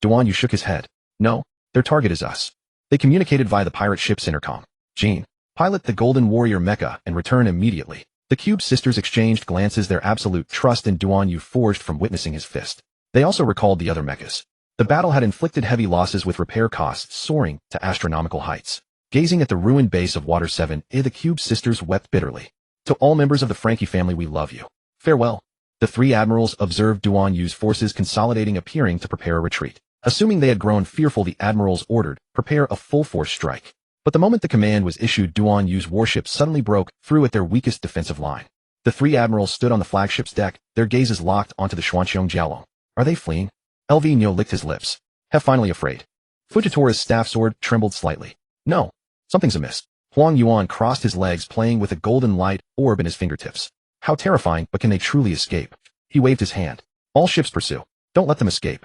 A: Duan Yu shook his head. No, their target is us. They communicated via the pirate ship's intercom. Jin. Pilot the Golden Warrior mecha and return immediately. The Cube sisters exchanged glances, their absolute trust in Duan Yu forged from witnessing his fist. They also recalled the other mechas. The battle had inflicted heavy losses, with repair costs soaring to astronomical heights. Gazing at the ruined base of Water 7, the Cube sisters wept bitterly. To all members of the Frankie family, we love you. Farewell. The 3 admirals observed Duan Yu's forces consolidating, appearing to prepare a retreat. Assuming they had grown fearful, the admirals ordered, prepare a full-force strike. But the moment the command was issued, Duan Yu's warships suddenly broke through at their weakest defensive line. The 3 admirals stood on the flagship's deck, their gazes locked onto the Xuanqiong Jialong. Are they fleeing? LV Nyo licked his lips. Have finally afraid. Fujitora's staff sword trembled slightly. No, something's amiss. Huang Yuan crossed his legs, playing with a golden light orb in his fingertips. How terrifying, but can they truly escape? He waved his hand. All ships pursue. Don't let them escape.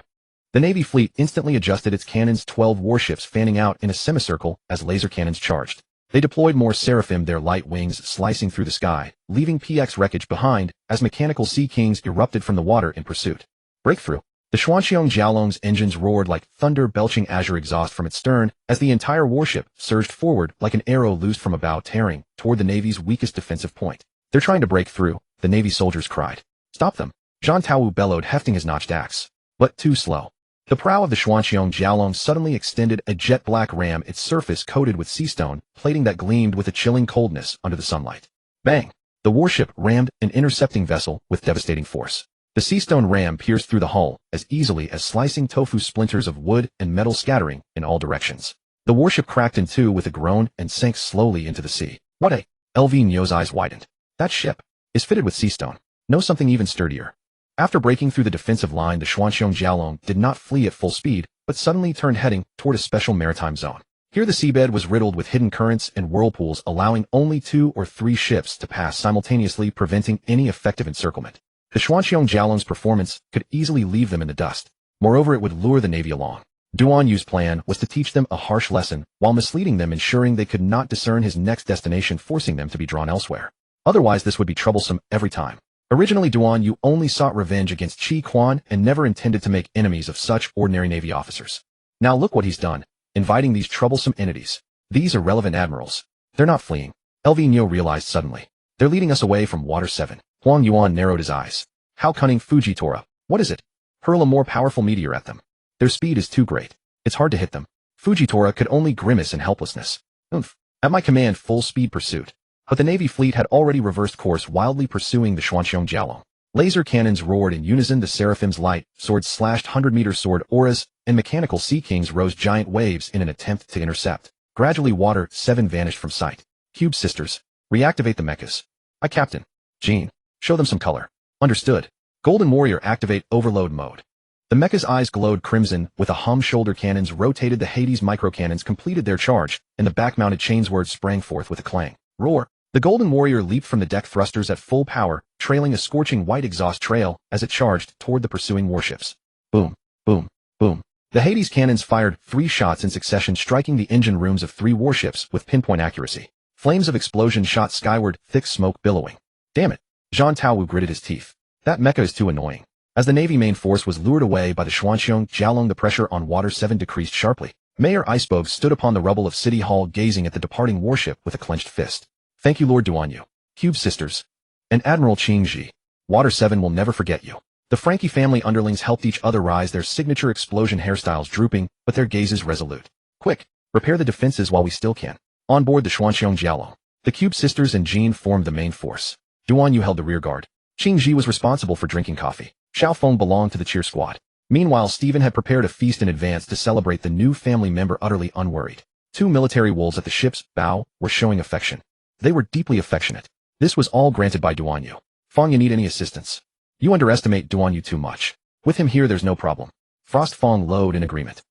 A: The Navy fleet instantly adjusted its cannons, 12 warships fanning out in a semicircle as laser cannons charged. They deployed more Seraphim, their light wings slicing through the sky, leaving PX wreckage behind as mechanical Sea Kings erupted from the water in pursuit. Breakthrough. The Xuanxiong Jiaolong's engines roared like thunder, belching azure exhaust from its stern as the entire warship surged forward like an arrow loosed from a bow, tearing toward the Navy's weakest defensive point. They're trying to break through, the Navy soldiers cried. Stop them. Zhang Taowu bellowed, hefting his notched axe. But too slow. The prow of the Xuanxiong Jiaolong suddenly extended, a jet black ram, its surface coated with sea stone, plating that gleamed with a chilling coldness under the sunlight. Bang! The warship rammed an intercepting vessel with devastating force. The sea stone ram pierced through the hull as easily as slicing tofu, splinters of wood and metal scattering in all directions. The warship cracked in two with a groan and sank slowly into the sea. What a... LV Nyo's eyes widened. That ship is fitted with sea stone. No, something even sturdier. After breaking through the defensive line, the Xuanxiong Jiaolong did not flee at full speed, but suddenly turned, heading toward a special maritime zone. Here the seabed was riddled with hidden currents and whirlpools, allowing only 2 or 3 ships to pass simultaneously, preventing any effective encirclement. The Xuanxiong Jiaolong's performance could easily leave them in the dust. Moreover, it would lure the Navy along. Duan Yu's plan was to teach them a harsh lesson while misleading them, ensuring they could not discern his next destination, forcing them to be drawn elsewhere. Otherwise, this would be troublesome every time. Originally, Duan Yu only sought revenge against Qi Quan and never intended to make enemies of such ordinary Navy officers. Now look what he's done, inviting these troublesome entities. These irrelevant admirals. They're not fleeing. LV Nyo realized suddenly. They're leading us away from Water 7. Huang Yuan narrowed his eyes. How cunning, Fujitora. What is it? Hurl a more powerful meteor at them. Their speed is too great. It's hard to hit them. Fujitora could only grimace in helplessness. Oomph. At my command, full speed pursuit. But the Navy fleet had already reversed course, wildly pursuing the Xuanxiong Jiaolong. Laser cannons roared in unison, the Seraphim's light swords slashed 100-meter sword auras, and mechanical Sea Kings rose giant waves in an attempt to intercept. Gradually, Water 7 vanished from sight. Cube Sisters. Reactivate the mechas. Aye, Captain. Jean. Show them some color. Understood. Golden Warrior, activate overload mode. The mecha's eyes glowed crimson with a hum. Shoulder cannons rotated, the Hades microcannons completed their charge, and the back-mounted chainsword sprang forth with a clang. Roar. The Golden Warrior leaped from the deck, thrusters at full power, trailing a scorching white exhaust trail as it charged toward the pursuing warships. Boom, boom, boom. The Hades cannons fired 3 shots in succession, striking the engine rooms of 3 warships with pinpoint accuracy. Flames of explosion shot skyward, thick smoke billowing. Damn it. Zhang Taowu gritted his teeth. That mecha is too annoying. As the Navy main force was lured away by the Xuanxiong Jiaolong, the pressure on Water 7 decreased sharply. Mayor Icebog stood upon the rubble of City Hall, gazing at the departing warship with a clenched fist. Thank you, Lord Duan Yu. Cube Sisters. And Admiral Qingji. Water 7 will never forget you. The Frankie family underlings helped each other rise, their signature explosion hairstyles drooping, but their gazes resolute. Quick, repair the defenses while we still can. On board the Xuanxiong Jiaolong, the Cube Sisters and Jean formed the main force. Duan Yu held the rear guard. Qingji was responsible for drinking coffee. Xiaofeng belonged to the cheer squad. Meanwhile, Stephen had prepared a feast in advance to celebrate the new family member, utterly unworried. 2 military wolves at the ship's bow were showing affection. They were deeply affectionate. This was all granted by Duan Yu. Feng, you need any assistance? You underestimate Duan Yu too much. With him here, there's no problem. Frost Feng lowed in agreement.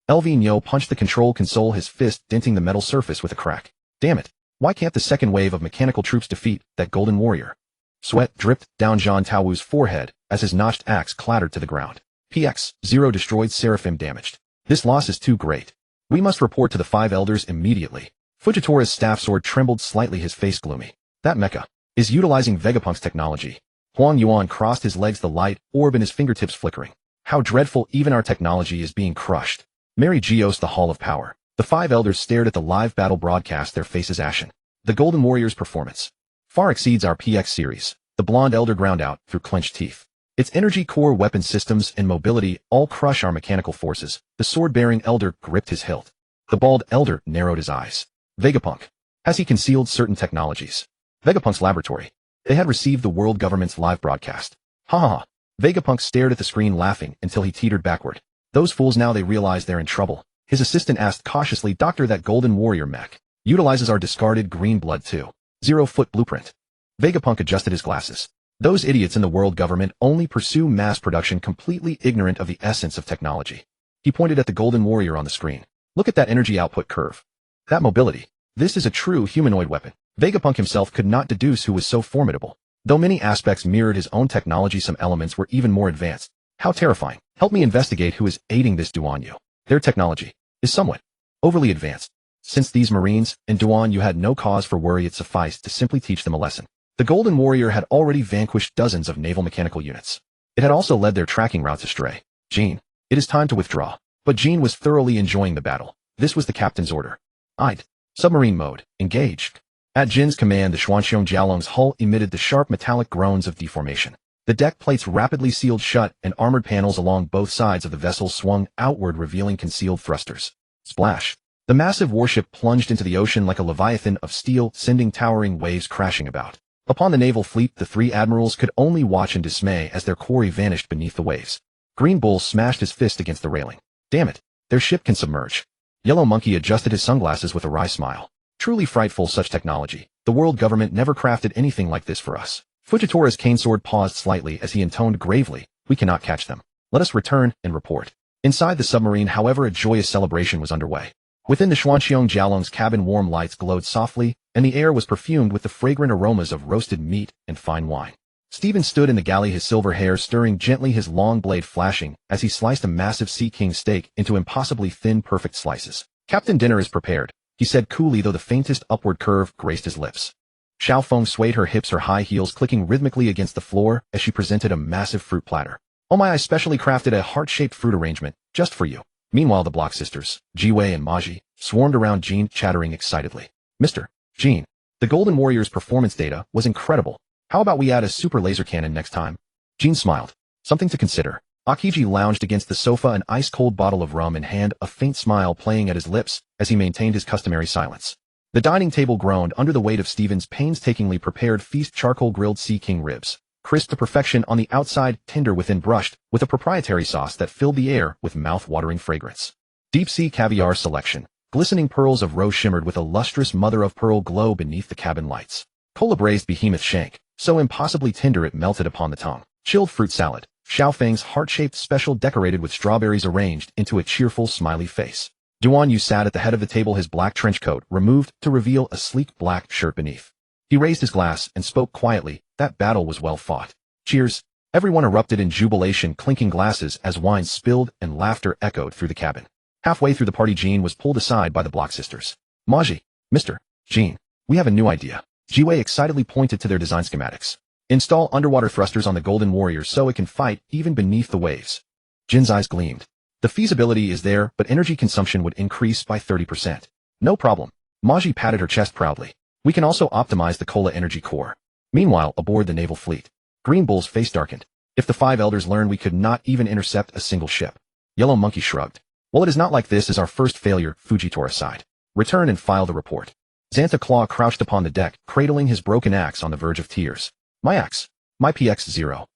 A: LV Nyo punched the control console, his fist denting the metal surface with a crack. Damn it. Why can't the second wave of mechanical troops defeat that Golden Warrior? Sweat dripped down Zhang Taowu's forehead as his notched axe clattered to the ground. PX-0 destroyed, Seraphim damaged. This loss is too great. We must report to the 5 elders immediately. Fujitora's staff sword trembled slightly, his face gloomy. That mecha is utilizing Vegapunk's technology. Huang Yuan crossed his legs, the light orb in his fingertips flickering. How dreadful, even our technology is being crushed. Mary Geos, the Hall of Power. The 5 elders stared at the live battle broadcast, their faces ashen. The Golden Warrior's performance far exceeds our PX series. The blonde elder ground out through clenched teeth. Its energy core, weapon systems, and mobility all crush our mechanical forces. The sword-bearing elder gripped his hilt. The bald elder narrowed his eyes. Vegapunk. Has he concealed certain technologies? Vegapunk's laboratory. They had received the world government's live broadcast. Ha ha ha. Vegapunk stared at the screen, laughing until he teetered backward. Those fools, now they realize they're in trouble. His assistant asked cautiously, Doctor, that Golden Warrior mech utilizes our discarded green blood too. 0-foot blueprint. Vegapunk adjusted his glasses. Those idiots in the world government only pursue mass production, completely ignorant of the essence of technology. He pointed at the golden warrior on the screen. Look at that energy output curve. That mobility. This is a true humanoid weapon. Vegapunk himself could not deduce who was so formidable. Though many aspects mirrored his own technology, some elements were even more advanced. How terrifying. Help me investigate who is aiding this Duanyu. Their technology is somewhat overly advanced. Since these Marines and Duanyu had no cause for worry, it sufficed to simply teach them a lesson. The Golden Warrior had already vanquished dozens of naval mechanical units. It had also led their tracking routes astray. Jean, it is time to withdraw. But Jean was thoroughly enjoying the battle. This was the captain's order. I'd. Submarine mode. Engaged. At Jin's command, the Xuanxiong Jiaolong's hull emitted the sharp metallic groans of deformation. The deck plates rapidly sealed shut, and armored panels along both sides of the vessel swung outward, revealing concealed thrusters. Splash. The massive warship plunged into the ocean like a leviathan of steel, sending towering waves crashing about. Upon the naval fleet, the three admirals could only watch in dismay as their quarry vanished beneath the waves. Green Bull smashed his fist against the railing. Damn it, their ship can submerge. Yellow Monkey adjusted his sunglasses with a wry smile. Truly frightful, such technology. The world government never crafted anything like this for us. Fujitora's cane sword paused slightly as he intoned gravely, we cannot catch them. Let us return and report. Inside the submarine, however, a joyous celebration was underway. Within the Xuanxiong Jiaolong's cabin, warm lights glowed softly, and the air was perfumed with the fragrant aromas of roasted meat and fine wine. Stephen stood in the galley, his silver hair stirring gently, his long blade flashing, as he sliced a massive Sea King steak into impossibly thin, perfect slices. Captain, dinner is prepared, he said coolly, though the faintest upward curve graced his lips. Xiao Feng swayed her hips, her high heels clicking rhythmically against the floor as she presented a massive fruit platter. Oh my, I specially crafted a heart-shaped fruit arrangement, just for you. Meanwhile, the Block sisters, Jiwei and Maji, swarmed around Jean, chattering excitedly. Mr. Jean, the Golden Warrior's performance data was incredible. How about we add a super laser cannon next time? Jean smiled. Something to consider. Akiji lounged against the sofa, an ice-cold bottle of rum in hand, a faint smile playing at his lips as he maintained his customary silence. The dining table groaned under the weight of Stephen's painstakingly prepared feast, charcoal-grilled Sea King ribs, crisp to perfection on the outside, tender within, brushed with a proprietary sauce that filled the air with mouth-watering fragrance. Deep-sea caviar selection. Glistening pearls of rose shimmered with a lustrous mother-of-pearl glow beneath the cabin lights. Cola-braised behemoth shank, so impossibly tender it melted upon the tongue. Chilled fruit salad. Xiao Feng's heart-shaped special decorated with strawberries arranged into a cheerful, smiley face. Duanyu sat at the head of the table, his black trench coat removed to reveal a sleek black shirt beneath. He raised his glass and spoke quietly, that battle was well fought. Cheers. Everyone erupted in jubilation, clinking glasses as wine spilled and laughter echoed through the cabin. Halfway through the party, Jean was pulled aside by the Block sisters. Maji, Mr. Jean, we have a new idea. Jiwei excitedly pointed to their design schematics. Install underwater thrusters on the Golden Warrior so it can fight even beneath the waves. Jin's eyes gleamed. The feasibility is there, but energy consumption would increase by 30%. No problem. Maji patted her chest proudly. We can also optimize the Cola energy core. Meanwhile, aboard the naval fleet, Green Bull's face darkened. If the five elders learned we could not even intercept a single ship. Yellow Monkey shrugged. Well, it is not like this is our first failure, Fujitora sighed. Return and file the report. Xantha Claw crouched upon the deck, cradling his broken axe on the verge of tears. My axe. My PX-0.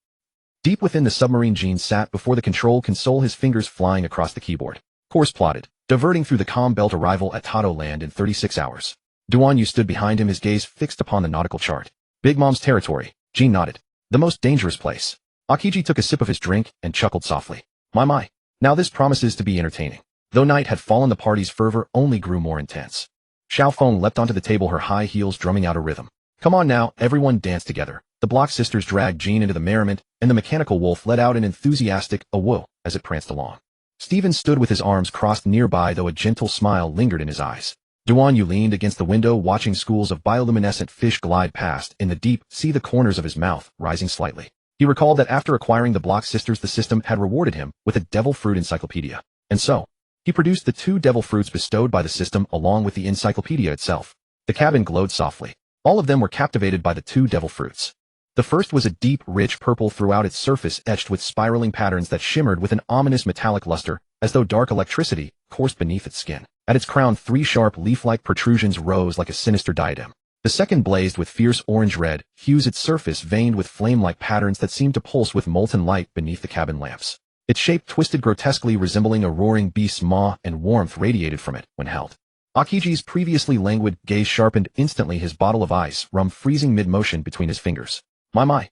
A: Deep within the submarine, Jean sat before the control console, his fingers flying across the keyboard. Course plotted, diverting through the comm belt, arrival at Tato Land in 36 hours. Duanyu stood behind him, his gaze fixed upon the nautical chart. Big Mom's territory, Jean nodded. The most dangerous place. Akiji took a sip of his drink and chuckled softly. My. Now this promises to be entertaining. Though night had fallen, the party's fervor only grew more intense. Xiao Feng leapt onto the table, her high heels drumming out a rhythm. Come on now, everyone dance together. The Block sisters dragged Jean into the merriment, and the mechanical wolf let out an enthusiastic "awoo" as it pranced along. Stephen stood with his arms crossed nearby, though a gentle smile lingered in his eyes. Duanyu leaned against the window, watching schools of bioluminescent fish glide past in the deep sea, the corners of his mouth rising slightly. He recalled that after acquiring the Block sisters, the system had rewarded him with a devil fruit encyclopedia. And so, he produced the 2 devil fruits bestowed by the system along with the encyclopedia itself. The cabin glowed softly. All of them were captivated by the 2 devil fruits. The first was a deep, rich purple throughout its surface, etched with spiraling patterns that shimmered with an ominous metallic luster, as though dark electricity coursed beneath its skin. At its crown, 3 sharp leaf-like protrusions rose like a sinister diadem. The second blazed with fierce orange-red hues, its surface veined with flame-like patterns that seemed to pulse with molten light beneath the cabin lamps. Its shape twisted grotesquely, resembling a roaring beast's maw, and warmth radiated from it when held. Akiji's previously languid gaze sharpened instantly, his bottle of ice rum freezing mid-motion between his fingers. My.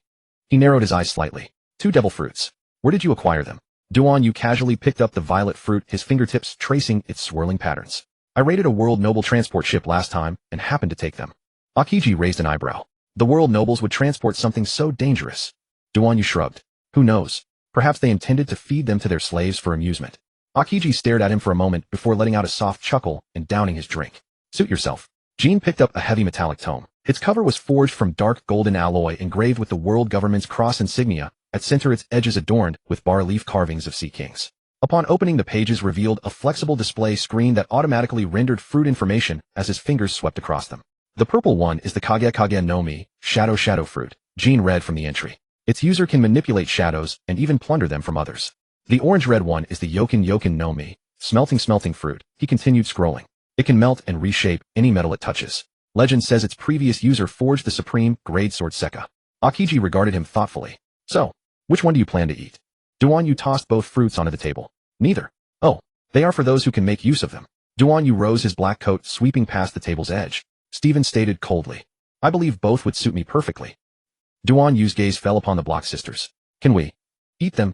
A: He narrowed his eyes slightly. 2 devil fruits. Where did you acquire them? Duan Yu casually picked up the violet fruit, his fingertips tracing its swirling patterns. I raided a world noble transport ship last time and happened to take them. Akiji raised an eyebrow. The world nobles would transport something so dangerous. Duan Yu shrugged. Who knows? Perhaps they intended to feed them to their slaves for amusement. Akiji stared at him for a moment before letting out a soft chuckle and downing his drink. Suit yourself. Jean picked up a heavy metallic tome. Its cover was forged from dark golden alloy engraved with the world government's cross insignia, at center its edges adorned with bas-relief carvings of sea kings. Upon opening, the pages revealed a flexible display screen that automatically rendered fruit information as his fingers swept across them. The purple one is the Kage no Mi, shadow fruit. Jean read from the entry. Its user can manipulate shadows and even plunder them from others. The orange-red one is the Yokin no Mi, smelting fruit. He continued scrolling. It can melt and reshape any metal it touches. Legend says its previous user forged the supreme grade sword Sekka. Akiji regarded him thoughtfully. So, which one do you plan to eat? Duan Yu tossed both fruits onto the table. Neither. Oh, they are for those who can make use of them. Duan Yu rose, his black coat sweeping past the table's edge. Stephen stated coldly. I believe both would suit me perfectly. Duan Yu's gaze fell upon the Block sisters. Can we eat them?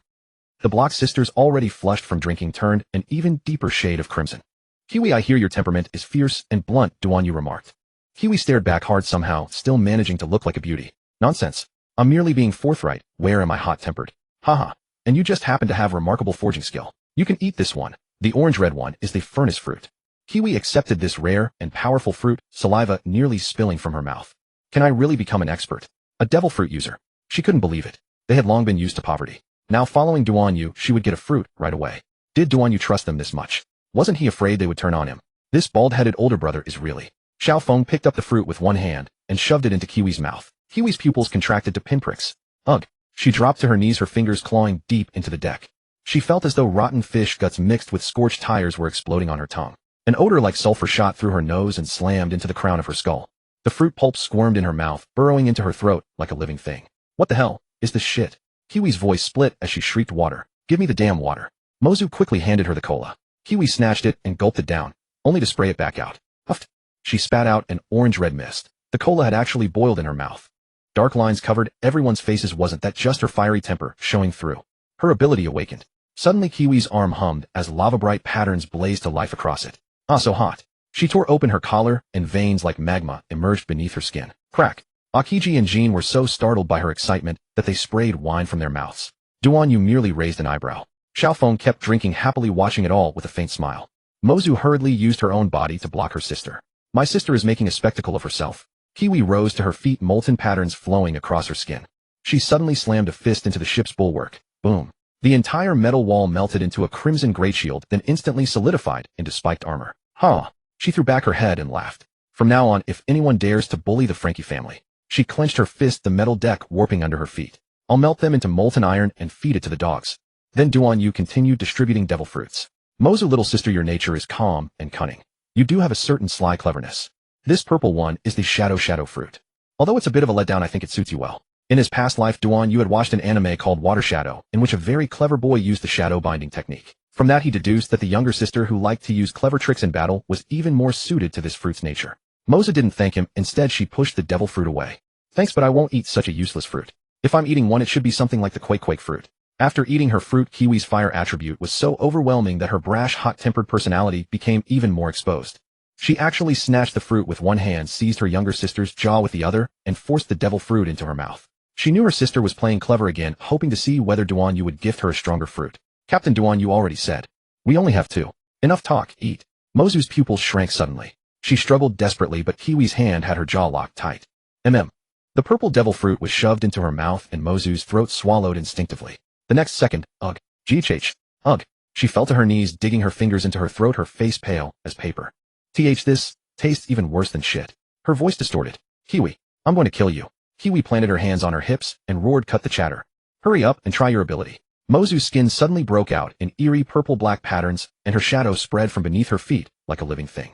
A: The Block sisters, already flushed from drinking, turned an even deeper shade of crimson. Kiwi, I hear your temperament is fierce and blunt, Duan Yu remarked. Kiwi stared back hard, somehow still managing to look like a beauty. Nonsense. I'm merely being forthright. Where am I hot-tempered? Haha. And you just happen to have remarkable forging skill. You can eat this one. The orange-red one is the furnace fruit. Kiwi accepted this rare and powerful fruit, saliva nearly spilling from her mouth. Can I really become an expert? A devil fruit user? She couldn't believe it. They had long been used to poverty. Now following Duan Yu, she would get a fruit right away. Did Duan Yu trust them this much? Wasn't he afraid they would turn on him? This bald-headed older brother is really... Xiao Feng picked up the fruit with one hand and shoved it into Kiwi's mouth. Kiwi's pupils contracted to pinpricks. Ugh. She dropped to her knees, her fingers clawing deep into the deck. She felt as though rotten fish guts mixed with scorched tires were exploding on her tongue. An odor like sulfur shot through her nose and slammed into the crown of her skull. The fruit pulp squirmed in her mouth, burrowing into her throat like a living thing. What the hell is this shit? Kiwi's voice split as she shrieked, water. Give me the damn water. Mozu quickly handed her the cola. Kiwi snatched it and gulped it down, only to spray it back out. Huffed. She spat out an orange-red mist. The cola had actually boiled in her mouth. Dark lines covered everyone's faces. Wasn't that just her fiery temper showing through? Her ability awakened. Suddenly Kiwi's arm hummed as lava-bright patterns blazed to life across it. Ah, so hot. She tore open her collar and veins like magma emerged beneath her skin. Crack. Akiji and Jean were so startled by her excitement that they sprayed wine from their mouths. Duan Yu merely raised an eyebrow. Xiao Feng kept drinking, happily watching it all with a faint smile. Mozu hurriedly used her own body to block her sister. My sister is making a spectacle of herself. Kiwi rose to her feet, molten patterns flowing across her skin. She suddenly slammed a fist into the ship's bulwark. Boom. The entire metal wall melted into a crimson great shield, then instantly solidified into spiked armor. Huh. She threw back her head and laughed. From now on, if anyone dares to bully the Frankie family. She clenched her fist, the metal deck warping under her feet. I'll melt them into molten iron and feed it to the dogs. Then Duan Yu continued distributing devil fruits. Mozu, little sister, your nature is calm and cunning. You do have a certain sly cleverness. This purple one is the shadow fruit. Although it's a bit of a letdown, I think it suits you well. In his past life, Duan Yu had watched an anime called Water Shadow, in which a very clever boy used the shadow binding technique. From that he deduced that the younger sister, who liked to use clever tricks in battle, was even more suited to this fruit's nature. Moza didn't thank him. Instead, she pushed the devil fruit away. Thanks, but I won't eat such a useless fruit. If I'm eating one, it should be something like the quake fruit. After eating her fruit, Kiwi's fire attribute was so overwhelming that her brash, hot-tempered personality became even more exposed. She actually snatched the fruit with one hand, seized her younger sister's jaw with the other, and forced the devil fruit into her mouth. She knew her sister was playing clever again, hoping to see whether Duan Yu would gift her a stronger fruit. Captain Duan Yu already said. We only have two. Enough talk, eat. Mozu's pupils shrank suddenly. She struggled desperately, but Kiwi's hand had her jaw locked tight. The purple devil fruit was shoved into her mouth and Mozu's throat swallowed instinctively. The next second, ugh, GHH, ugh. She fell to her knees, digging her fingers into her throat, her face pale as paper. This tastes even worse than shit. Her voice distorted. Kiwi, I'm going to kill you. Kiwi planted her hands on her hips and roared, cut the chatter. Hurry up and try your ability. Mozu's skin suddenly broke out in eerie purple-black patterns, and her shadow spread from beneath her feet like a living thing.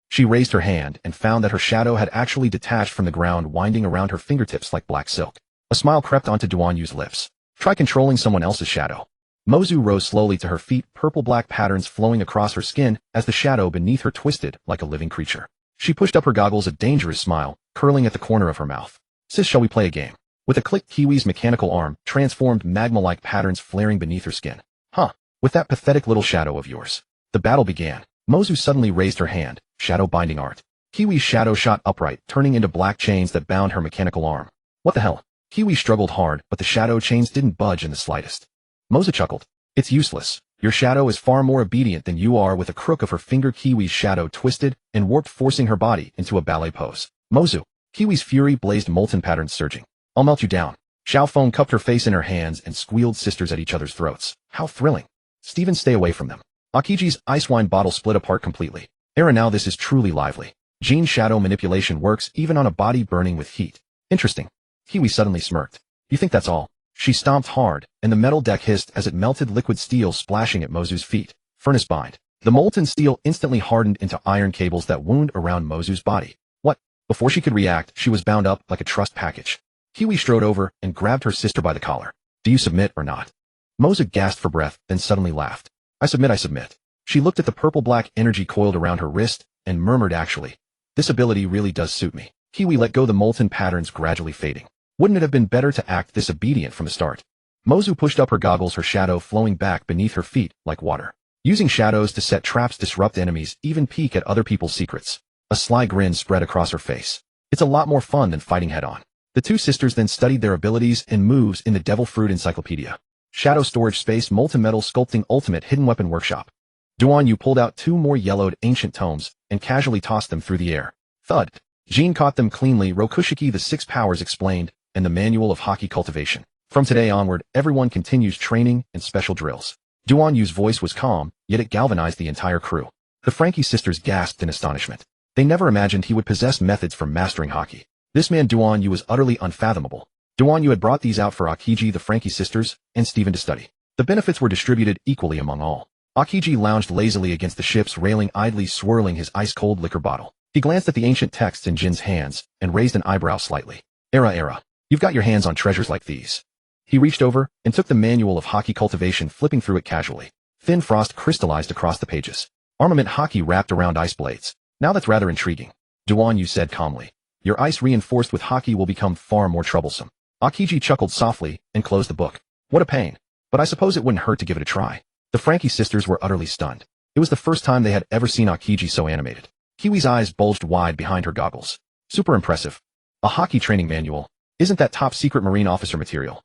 A: She raised her hand and found that her shadow had actually detached from the ground, winding around her fingertips like black silk. A smile crept onto Duan Yu's lips. Try controlling someone else's shadow. Mozu rose slowly to her feet, purple-black patterns flowing across her skin as the shadow beneath her twisted like a living creature. She pushed up her goggles, a dangerous smile curling at the corner of her mouth. Sis, shall we play a game? With a click, Kiwi's mechanical arm transformed magma-like patterns flaring beneath her skin. Huh, with that pathetic little shadow of yours. The battle began. Mozu suddenly raised her hand, shadow binding art. Kiwi's shadow shot upright, turning into black chains that bound her mechanical arm. What the hell? Kiwi struggled hard, but the shadow chains didn't budge in the slightest. Mozu chuckled. It's useless. Your shadow is far more obedient than you are. With a crook of her finger, Kiwi's shadow twisted and warped, forcing her body into a ballet pose. Mozu. Kiwi's fury blazed, molten patterns surging. I'll melt you down. Xiaofeng cupped her face in her hands and squealed, sisters at each other's throats. How thrilling. Steven, stay away from them. Akiji's ice wine bottle split apart completely. Era, now this is truly lively. Jean's shadow manipulation works even on a body burning with heat. Interesting. Kiwi suddenly smirked. You think that's all? She stomped hard, and the metal deck hissed as it melted, liquid steel splashing at Mozu's feet. Furnace bind. The molten steel instantly hardened into iron cables that wound around Mozu's body. What? Before she could react, she was bound up like a trust package. Kiwi strode over and grabbed her sister by the collar. Do you submit or not? Mozu gasped for breath, then suddenly laughed. I submit, I submit. She looked at the purple-black energy coiled around her wrist and murmured, actually, this ability really does suit me. Kiwi let go, the molten patterns gradually fading. Wouldn't it have been better to act this obedient from the start? Mozu pushed up her goggles, her shadow flowing back beneath her feet like water. Using shadows to set traps, disrupt enemies, even peek at other people's secrets. A sly grin spread across her face. It's a lot more fun than fighting head-on. The two sisters then studied their abilities and moves in the Devil Fruit Encyclopedia. Shadow storage space, molten metal sculpting, ultimate hidden weapon workshop. Duan Yu pulled out two more yellowed ancient tomes and casually tossed them through the air. Thud. Jean caught them cleanly. Rokushiki, the 6 powers explained, and the manual of hockey cultivation. From today onward, everyone continues training and special drills. Duan Yu's voice was calm, yet it galvanized the entire crew. The Frankie sisters gasped in astonishment. They never imagined he would possess methods for mastering hockey. This man Duan Yu was utterly unfathomable. Duan Yu had brought these out for Akiji, the Frankie sisters, and Steven to study. The benefits were distributed equally among all. Akiji lounged lazily against the ship's railing, idly swirling his ice-cold liquor bottle. He glanced at the ancient texts in Jin's hands and raised an eyebrow slightly. Era. You've got your hands on treasures like these. He reached over and took the manual of hockey cultivation, flipping through it casually. Thin frost crystallized across the pages. Armament hockey wrapped around ice blades. Now that's rather intriguing. Duan Yu said calmly. Your ice reinforced with hockey will become far more troublesome. Akiji chuckled softly and closed the book. What a pain. But I suppose it wouldn't hurt to give it a try. The Frankie sisters were utterly stunned. It was the first time they had ever seen Akiji so animated. Kiwi's eyes bulged wide behind her goggles. Super impressive. A hockey training manual. Isn't that top secret Marine officer material?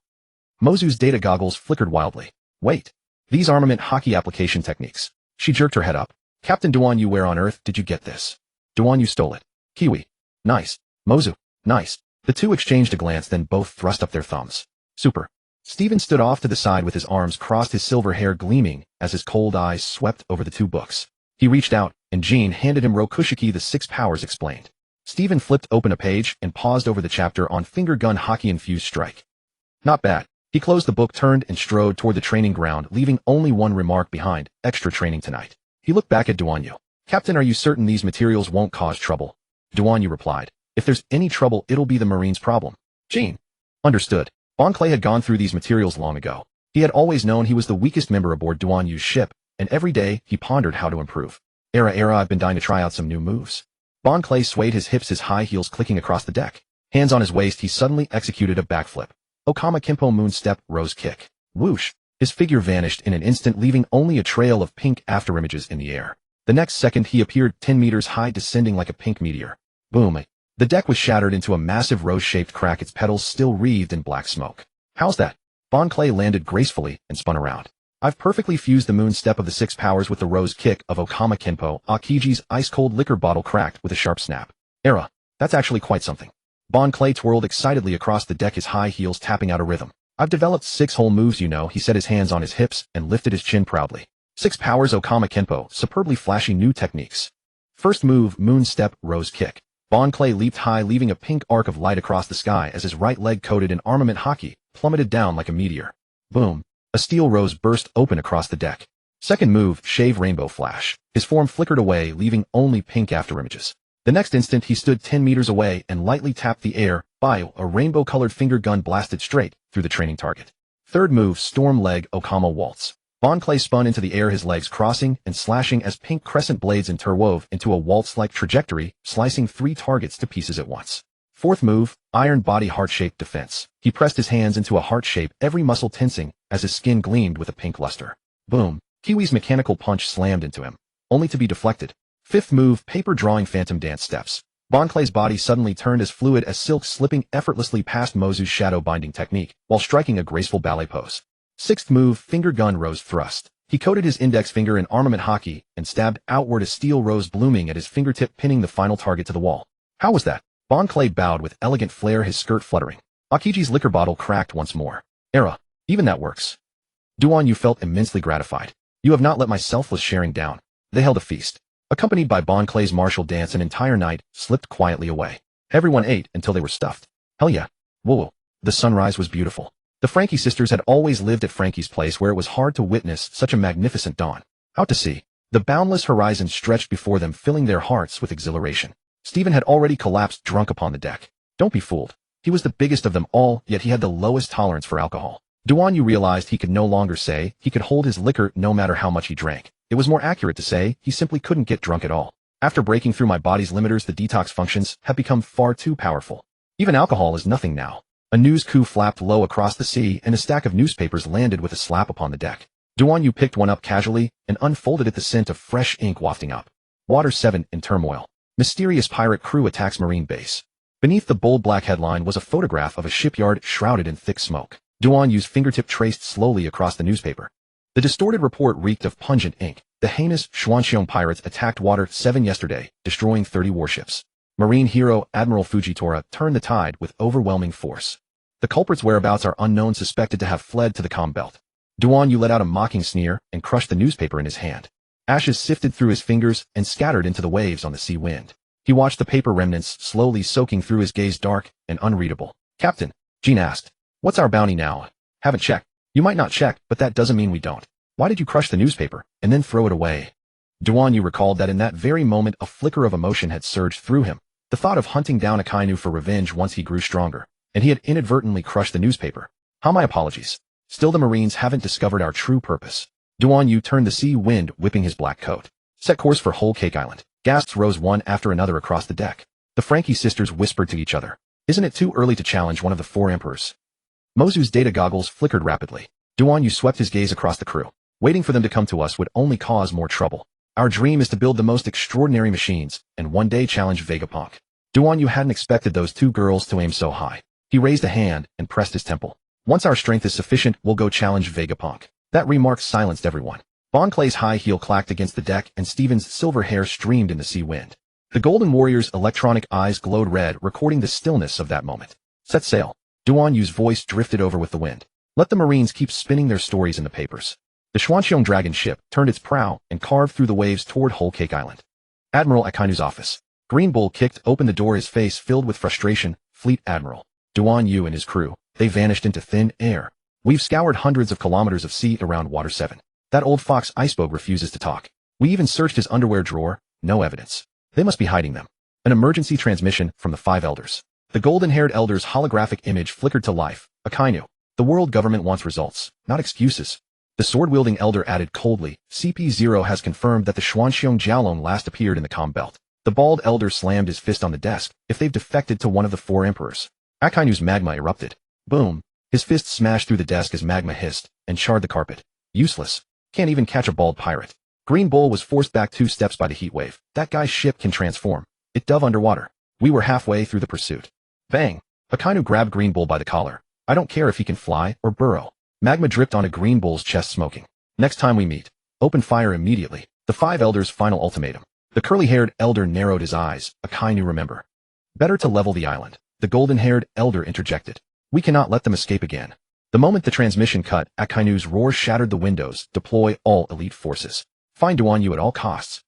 A: Mozu's data goggles flickered wildly. Wait. These armament hockey application techniques. She jerked her head up. Captain Duan Yu, where on earth did you get this? Duan Yu stole it. Kiwi. Nice. Mozu. Nice. The two exchanged a glance, then both thrust up their thumbs. Super. Steven stood off to the side with his arms crossed, his silver hair gleaming as his cold eyes swept over the two books. He reached out, and Jean handed him Rokushiki, the 6 powers explained. Steven flipped open a page and paused over the chapter on finger gun hockey infused strike. Not bad. He closed the book, turned and strode toward the training ground, leaving only one remark behind: extra training tonight. He looked back at Duan Yu. Captain, are you certain these materials won't cause trouble? Duan Yu replied. If there's any trouble, it'll be the Marines' problem. Jean. Understood. Bon Clay had gone through these materials long ago. He had always known he was the weakest member aboard Duan Yu's ship, and every day he pondered how to improve. Era, I've been dying to try out some new moves. Bon Clay swayed his hips, his high heels clicking across the deck. Hands on his waist, he suddenly executed a backflip. Okama Kimpo moon step, rose kick. Whoosh. His figure vanished in an instant, leaving only a trail of pink afterimages in the air. The next second he appeared 10 meters high, descending like a pink meteor. Boom. The deck was shattered into a massive rose-shaped crack, its petals still wreathed in black smoke. How's that? Bon Clay landed gracefully and spun around. I've perfectly fused the moon step of the 6 powers with the rose kick of Okama Kenpo. Akiji's ice-cold liquor bottle cracked with a sharp snap. Era. That's actually quite something. Bon Clay twirled excitedly across the deck, his high heels tapping out a rhythm. I've developed 6 whole moves, you know. He set his hands on his hips and lifted his chin proudly. 6 powers Okama Kenpo, superbly flashy new techniques. First move, moon step, rose kick. Bon Clay leaped high, leaving a pink arc of light across the sky as his right leg, coated in armament hockey, plummeted down like a meteor. Boom. A steel rose burst open across the deck. Second move, shave rainbow flash. His form flickered away, leaving only pink afterimages. The next instant he stood 10 meters away and lightly tapped the air. Bio, a rainbow-colored finger gun blasted straight through the training target. Third move, storm leg, Okama waltz. Bon Clay spun into the air, his legs crossing and slashing as pink crescent blades interwove into a waltz-like trajectory, slicing 3 targets to pieces at once. Fourth move, iron body heart-shaped defense. He pressed his hands into a heart shape, every muscle tensing as his skin gleamed with a pink luster. Boom. Kiwi's mechanical punch slammed into him, only to be deflected. Fifth move, paper drawing phantom dance steps. Bon Clay's body suddenly turned as fluid as silk, slipping effortlessly past Mozu's shadow binding technique, while striking a graceful ballet pose. Sixth move, finger gun rose thrust. He coated his index finger in armament hockey and stabbed outward, a steel rose blooming at his fingertip, pinning the final target to the wall. How was that? Bon Clay bowed with elegant flair, his skirt fluttering. Akiji's liquor bottle cracked once more. Era. Even that works. Duan Yu felt immensely gratified. You have not let my selfless sharing down. They held a feast. Accompanied by Bon Clay's martial dance, an entire night slipped quietly away. Everyone ate until they were stuffed. Hell yeah. Whoa. The sunrise was beautiful. The Frankie sisters had always lived at Frankie's place, where it was hard to witness such a magnificent dawn. Out to sea, the boundless horizon stretched before them, filling their hearts with exhilaration. Stephen had already collapsed drunk upon the deck. Don't be fooled. He was the biggest of them all, yet he had the lowest tolerance for alcohol. Duan Yu realized he could no longer say he could hold his liquor no matter how much he drank. It was more accurate to say he simply couldn't get drunk at all. After breaking through my body's limiters, the detox functions have become far too powerful. Even alcohol is nothing now. A news coup flapped low across the sea, and a stack of newspapers landed with a slap upon the deck. Duan Yu picked one up casually and unfolded it, the scent of fresh ink wafting up. Water 7 in turmoil. Mysterious pirate crew attacks marine base. Beneath the bold black headline was a photograph of a shipyard shrouded in thick smoke. Duan Yu's fingertip traced slowly across the newspaper. The distorted report reeked of pungent ink. The heinous Xuanxiong pirates attacked Water 7 yesterday, destroying 30 warships. Marine hero Admiral Fujitora turned the tide with overwhelming force. The culprits' whereabouts are unknown, suspected to have fled to the calm belt. Duan Yu let out a mocking sneer and crushed the newspaper in his hand. Ashes sifted through his fingers and scattered into the waves on the sea wind. He watched the paper remnants slowly soaking through, his gaze dark and unreadable. Captain, Jean asked, what's our bounty now? Haven't checked. You might not check, but that doesn't mean we don't. Why did you crush the newspaper and then throw it away? Duan Yu recalled that in that very moment a flicker of emotion had surged through him. The thought of hunting down Akainu for revenge once he grew stronger, and he had inadvertently crushed the newspaper. How my apologies. Still, the Marines haven't discovered our true purpose. Duan Yu turned the sea wind, whipping his black coat. Set course for Whole Cake Island. Gasps rose one after another across the deck. The Frankie sisters whispered to each other. Isn't it too early to challenge one of the 4 emperors? Mozu's data goggles flickered rapidly. Duan Yu swept his gaze across the crew. Waiting for them to come to us would only cause more trouble. Our dream is to build the most extraordinary machines, and one day challenge Vegapunk. Duan Yu hadn't expected those 2 girls to aim so high. He raised a hand and pressed his temple. Once our strength is sufficient, we'll go challenge Vegapunk. That remark silenced everyone. Bon Clay's high heel clacked against the deck, and Stephen's silver hair streamed in the sea wind. The Golden Warrior's electronic eyes glowed red, recording the stillness of that moment. Set sail. Duan Yu's voice drifted over with the wind. Let the Marines keep spinning their stories in the papers. The Xuanxiong dragon ship turned its prow and carved through the waves toward Whole Cake Island. Admiral Akainu's office. Green Bull kicked open the door, his face filled with frustration. Fleet Admiral. Duan Yu and his crew. They vanished into thin air. We've scoured hundreds of kilometers of sea around Water 7. That old fox Icebog refuses to talk. We even searched his underwear drawer. No evidence. They must be hiding them. An emergency transmission from the 5 elders. The golden-haired elder's holographic image flickered to life. Akainu. The world government wants results, not excuses. The sword-wielding elder added coldly, CP0 has confirmed that the Xuanxiong Jiaolong last appeared in the calm belt. The bald elder slammed his fist on the desk. If they've defected to one of the 4 emperors. Akainu's magma erupted. Boom. His fist smashed through the desk as magma hissed and charred the carpet. Useless. Can't even catch a bald pirate. Green Bull was forced back 2 steps by the heat wave. That guy's ship can transform. It dove underwater. We were halfway through the pursuit. Bang. Akainu grabbed Green Bull by the collar. I don't care if he can fly or burrow. Magma dripped onto Green Bull's chest, smoking. Next time we meet, open fire immediately. The 5 elders' final ultimatum. The curly-haired elder narrowed his eyes. Akainu, remember. Better to level the island. The golden-haired elder interjected. We cannot let them escape again. The moment the transmission cut, Akainu's roar shattered the windows. Deploy all elite forces. Find Duan Yu at all costs.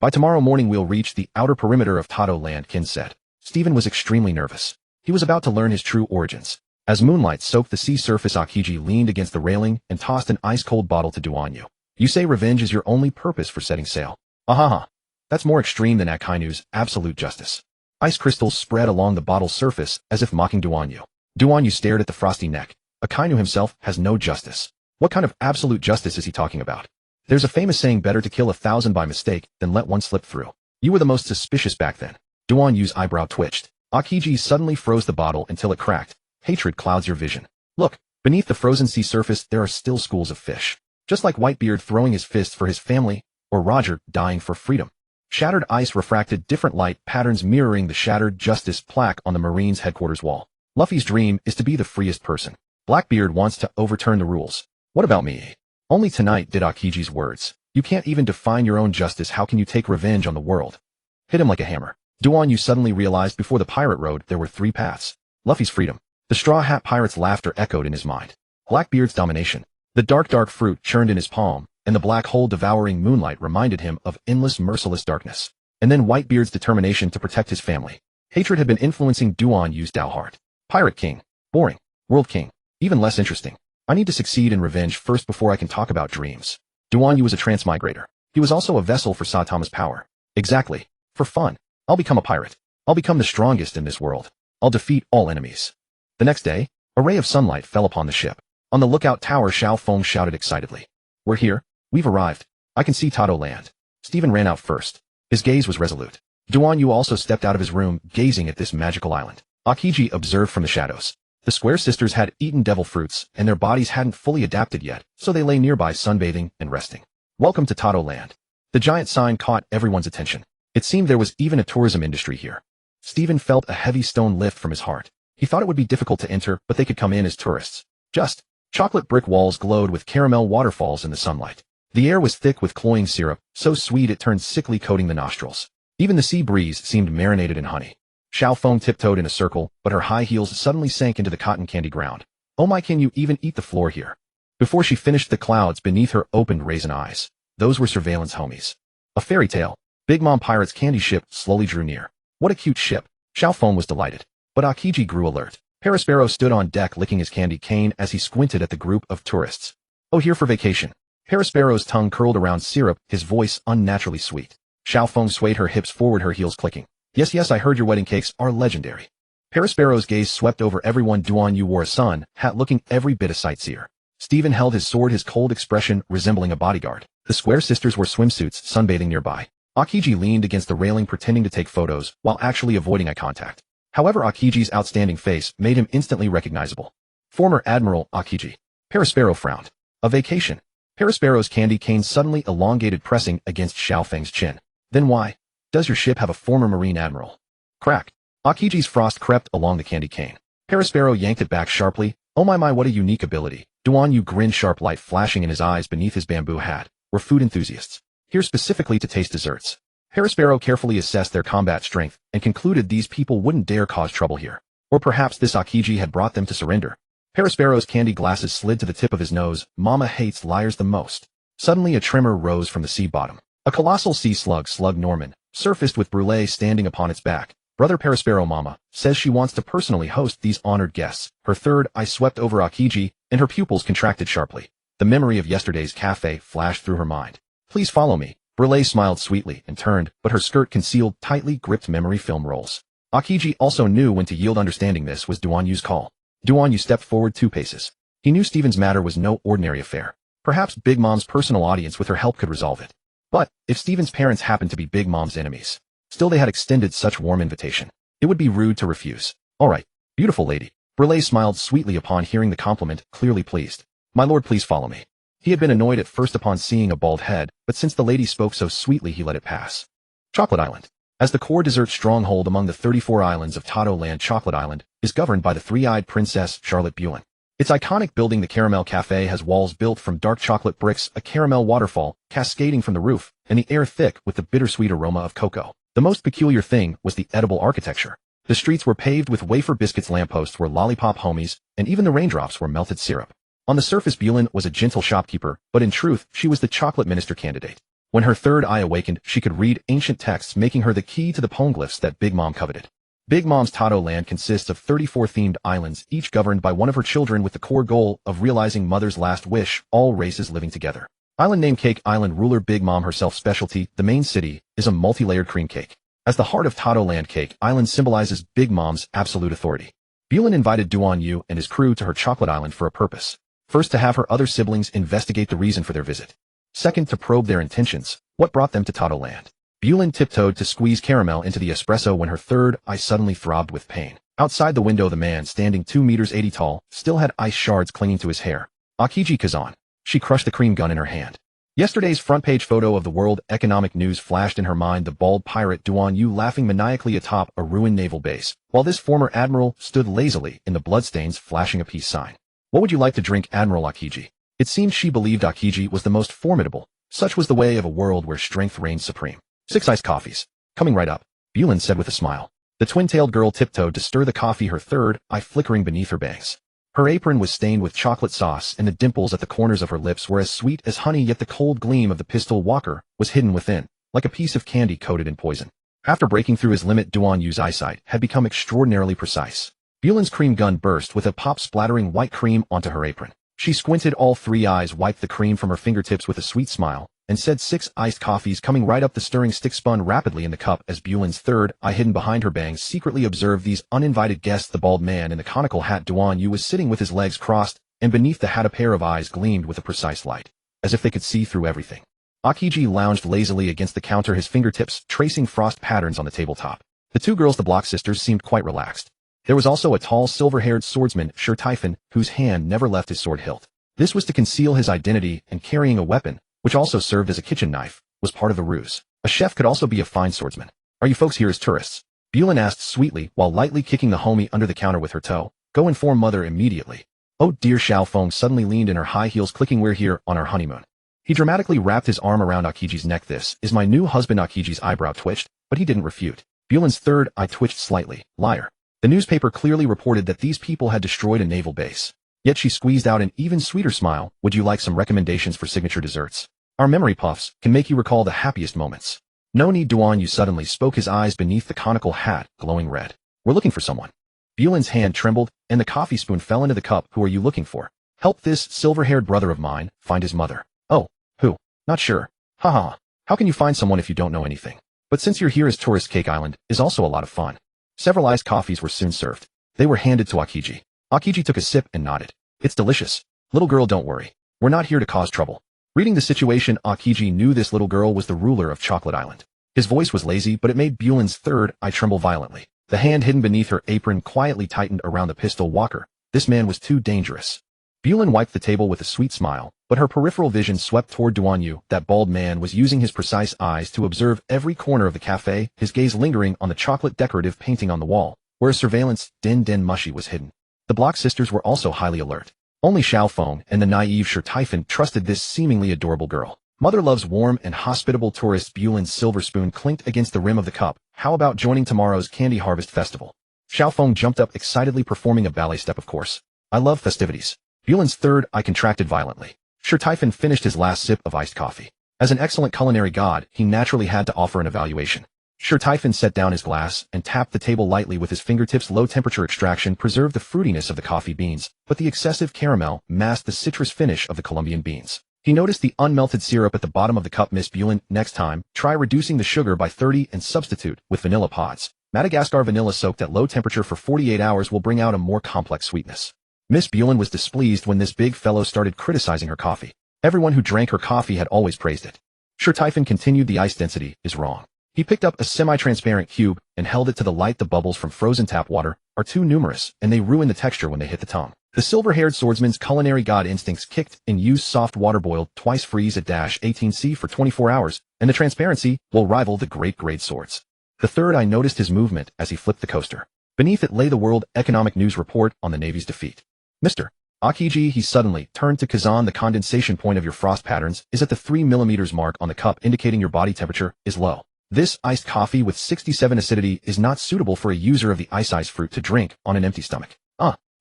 A: By tomorrow morning we'll reach the outer perimeter of Tato land, Qin said. Stephen was extremely nervous. He was about to learn his true origins. As moonlight soaked the sea surface, Akiji leaned against the railing and tossed an ice-cold bottle to Duan Yu. You say revenge is your only purpose for setting sail. Ahaha. That's more extreme than Akainu's absolute justice. Ice crystals spread along the bottle's surface as if mocking Duan Yu. Duan Yu stared at the frosty neck. Akainu himself has no justice. What kind of absolute justice is he talking about? There's a famous saying, better to kill 1,000 by mistake than let one slip through. You were the most suspicious back then. Duan Yu's eyebrow twitched. Akiji suddenly froze the bottle until it cracked. Hatred clouds your vision. Look, beneath the frozen sea surface there are still schools of fish. Just like Whitebeard throwing his fist for his family, or Roger dying for freedom. Shattered ice refracted different light patterns mirroring the shattered justice plaque on the Marines' headquarters wall. Luffy's dream is to be the freest person. Blackbeard wants to overturn the rules. What about me? Only tonight did Akiji's words. You can't even define your own justice, how can you take revenge on the world? Hit him like a hammer. Duan Yu suddenly realized before the pirate road there were 3 paths. Luffy's freedom. The Straw Hat Pirate's laughter echoed in his mind. Blackbeard's domination. The dark fruit churned in his palm, and the black hole devouring moonlight reminded him of endless merciless darkness. And then Whitebeard's determination to protect his family. Hatred had been influencing Duan Yu's Dao heart. Pirate King. Boring. World King. Even less interesting. I need to succeed in revenge first before I can talk about dreams. Duan Yu was a transmigrator. He was also a vessel for Saitama's power. Exactly. For fun. I'll become a pirate. I'll become the strongest in this world. I'll defeat all enemies. The next day, a ray of sunlight fell upon the ship. On the lookout tower, Xiao Feng shouted excitedly. We're here. We've arrived. I can see Tato land. Stephen ran out first. His gaze was resolute. Duan Yu also stepped out of his room, gazing at this magical island. Akiji observed from the shadows. The Square Sisters had eaten devil fruits, and their bodies hadn't fully adapted yet, so they lay nearby sunbathing and resting. Welcome to Tato land. The giant sign caught everyone's attention. It seemed there was even a tourism industry here. Stephen felt a heavy stone lift from his heart. He thought it would be difficult to enter, but they could come in as tourists. Chocolate brick walls glowed with caramel waterfalls in the sunlight. The air was thick with cloying syrup, so sweet it turned sickly, coating the nostrils. Even the sea breeze seemed marinated in honey. Xiao Feng tiptoed in a circle, but her high heels suddenly sank into the cotton candy ground. Oh my, can you even eat the floor here? Before she finished, the clouds beneath her opened raisin eyes. Those were surveillance homies. A fairy tale. Big Mom Pirate's candy ship slowly drew near. What a cute ship. Xiao Feng was delighted. But Akiji grew alert. Parasparrow stood on deck licking his candy cane as he squinted at the group of tourists. Oh, here for vacation. Parasparrow's tongue curled around syrup, his voice unnaturally sweet. Xiao Feng swayed her hips forward, her heels clicking. Yes, I heard your wedding cakes are legendary. Parasparrow's gaze swept over everyone. Duan Yu wore a sun hat looking every bit a sightseer. Stephen held his sword, his cold expression resembling a bodyguard. The Square Sisters wore swimsuits, sunbathing nearby. Akiji leaned against the railing pretending to take photos while actually avoiding eye contact. However, Akiji's outstanding face made him instantly recognizable. Former Admiral Akiji. Parasparrow frowned. A vacation. Parasparrow's candy cane suddenly elongated, pressing against Xiao Feng's chin. Then why does your ship have a former Marine Admiral? Crack. Akiji's frost crept along the candy cane. Parasparrow yanked it back sharply. Oh my, what a unique ability. Duan Yu grinned, sharp light flashing in his eyes beneath his bamboo hat. We're food enthusiasts. Here specifically to taste desserts. Parasparrow carefully assessed their combat strength and concluded these people wouldn't dare cause trouble here. Or perhaps this Akiji had brought them to surrender. Parasparrow's candy glasses slid to the tip of his nose. Mama hates liars the most. Suddenly a tremor rose from the sea bottom. A colossal sea slug, Slug Norman, surfaced with Brûlé standing upon its back. Brother Parasparrow Mama says she wants to personally host these honored guests. Her third eye swept over Akiji, and her pupils contracted sharply. The memory of yesterday's cafe flashed through her mind. Please follow me. Brûlé smiled sweetly and turned, but her skirt concealed tightly gripped memory film rolls. Akiji also knew when to yield, understanding this was Duan Yu's call. Duan Yu stepped forward 2 paces. He knew Stephen's matter was no ordinary affair. Perhaps Big Mom's personal audience with her help could resolve it. But if Stephen's parents happened to be Big Mom's enemies, still they had extended such warm invitation. It would be rude to refuse. All right, beautiful lady. Brûlé smiled sweetly upon hearing the compliment, clearly pleased. My lord, please follow me. He had been annoyed at first upon seeing a bald head, but since the lady spoke so sweetly he let it pass. Chocolate Island. As the core dessert stronghold among the 34 islands of Tato Land, Chocolate Island is governed by the three-eyed princess Charlotte Bulin. Its iconic building, the Caramel Cafe, has walls built from dark chocolate bricks, a caramel waterfall cascading from the roof, and the air thick with the bittersweet aroma of cocoa. The most peculiar thing was the edible architecture. The streets were paved with wafer biscuits, lampposts were lollipop homies, and even the raindrops were melted syrup. On the surface, Bulin was a gentle shopkeeper, but in truth, she was the chocolate minister candidate. When her third eye awakened, she could read ancient texts, making her the key to the poneglyphs that Big Mom coveted. Big Mom's Tato Land consists of 34 themed islands, each governed by one of her children with the core goal of realizing Mother's last wish, all races living together. Island name Cake Island ruler Big Mom herself specialty, the main city, is a multi-layered cream cake. As the heart of Tato Land, Cake Island symbolizes Big Mom's absolute authority. Bulin invited Duan Yu and his crew to her chocolate island for a purpose. First, to have her other siblings investigate the reason for their visit. Second, to probe their intentions, what brought them to Tato Land. Bulin tiptoed to squeeze caramel into the espresso when her third eye suddenly throbbed with pain. Outside the window, the man, standing 2 meters 80 tall, still had ice shards clinging to his hair. Akiji Kazan. She crushed the cream gun in her hand. Yesterday's front-page photo of the World Economic News flashed in her mind, the bald pirate Duan Yu laughing maniacally atop a ruined naval base, while this former admiral stood lazily in the bloodstains flashing a peace sign. What would you like to drink, Admiral Akiji? It seemed she believed Akiji was the most formidable. Such was the way of a world where strength reigned supreme. 6 iced coffees. Coming right up, Bulin said with a smile. The twin-tailed girl tiptoed to stir the coffee, her third eye flickering beneath her bangs. Her apron was stained with chocolate sauce, and the dimples at the corners of her lips were as sweet as honey, yet the cold gleam of the pistol walker was hidden within, like a piece of candy coated in poison. After breaking through his limit, Duan Yu's eyesight had become extraordinarily precise. Bulin's cream gun burst with a pop, splattering white cream onto her apron. She squinted, all 3 eyes, wiped the cream from her fingertips with a sweet smile, and said, 6 iced coffees coming right up. The stirring stick spun rapidly in the cup as Bulin's third eye, hidden behind her bangs, secretly observed these uninvited guests. The bald man in the conical hat Duan Yu was sitting with his legs crossed, and beneath the hat a pair of eyes gleamed with a precise light, as if they could see through everything. Akiji lounged lazily against the counter, his fingertips tracing frost patterns on the tabletop. The 2 girls, the Block sisters, seemed quite relaxed. There was also a tall, silver-haired swordsman, Sir Typhon, whose hand never left his sword hilt. This was to conceal his identity, and carrying a weapon, which also served as a kitchen knife, was part of the ruse. A chef could also be a fine swordsman. Are you folks here as tourists? Bulin asked sweetly while lightly kicking the homie under the counter with her toe. Go inform mother immediately. Oh dear, Xiao Feng suddenly leaned in her high heels, clicking, we're here on our honeymoon. He dramatically wrapped his arm around Akiji's neck. This is my new husband. Akiji's eyebrow twitched, but he didn't refute. Bulin's third eye twitched slightly. Liar. The newspaper clearly reported that these people had destroyed a naval base. Yet she squeezed out an even sweeter smile. Would you like some recommendations for signature desserts? Our memory puffs can make you recall the happiest moments. No need. Duan Yu suddenly spoke, his eyes beneath the conical hat glowing red. We're looking for someone. Bulin's hand trembled, and the coffee spoon fell into the cup. Who are you looking for? Help this silver-haired brother of mine find his mother. Oh, who? Not sure. Haha. How can you find someone if you don't know anything? But since you're here as tourist, Cake Island is also a lot of fun. Several iced coffees were soon served. They were handed to Akiji. Akiji took a sip and nodded. It's delicious. Little girl, don't worry. We're not here to cause trouble. Reading the situation, Akiji knew this little girl was the ruler of Chocolate Island. His voice was lazy, but it made Bulin's third eye tremble violently. The hand hidden beneath her apron quietly tightened around the pistol walker. This man was too dangerous. Bulin wiped the table with a sweet smile, but her peripheral vision swept toward Duan Yu. That bald man was using his precise eyes to observe every corner of the cafe, his gaze lingering on the chocolate decorative painting on the wall, where a surveillance Din Mushi was hidden. The Block sisters were also highly alert. Only Xiao Feng and the naive Sir Typhon trusted this seemingly adorable girl. Mother loves warm and hospitable tourists. Bulin's silver spoon clinked against the rim of the cup. How about joining tomorrow's Candy Harvest Festival? Xiao Feng jumped up excitedly, performing a ballet step. Of course. I love festivities. Bulin's third eye contracted violently. Sir Typhon finished his last sip of iced coffee. As an excellent culinary god, he naturally had to offer an evaluation. Sir Typhon set down his glass and tapped the table lightly with his fingertips. Low-temperature extraction preserved the fruitiness of the coffee beans, but the excessive caramel masked the citrus finish of the Colombian beans. He noticed the unmelted syrup at the bottom of the cup. Miss Bulin, next time, try reducing the sugar by 30 and substitute with vanilla pods. Madagascar vanilla soaked at low temperature for 48 hours will bring out a more complex sweetness. Miss Bulin was displeased when this big fellow started criticizing her coffee. Everyone who drank her coffee had always praised it. Sir Typhon continued, the ice density is wrong. He picked up a semi-transparent cube and held it to the light. The bubbles from frozen tap water are too numerous, and they ruin the texture when they hit the tongue. The silver-haired swordsman's culinary god instincts kicked and used soft water boiled twice. Freeze at -18°C for 24 hours, and the transparency will rival the great swords. The third eye noticed his movement as he flipped the coaster. Beneath it lay the World Economic News report on the Navy's defeat. Mr. Akiji, he suddenly turned to Kazan. The condensation point of your frost patterns is at the 3 mm mark on the cup, indicating your body temperature is low. This iced coffee with 67 acidity is not suitable for a user of the ice fruit to drink on an empty stomach.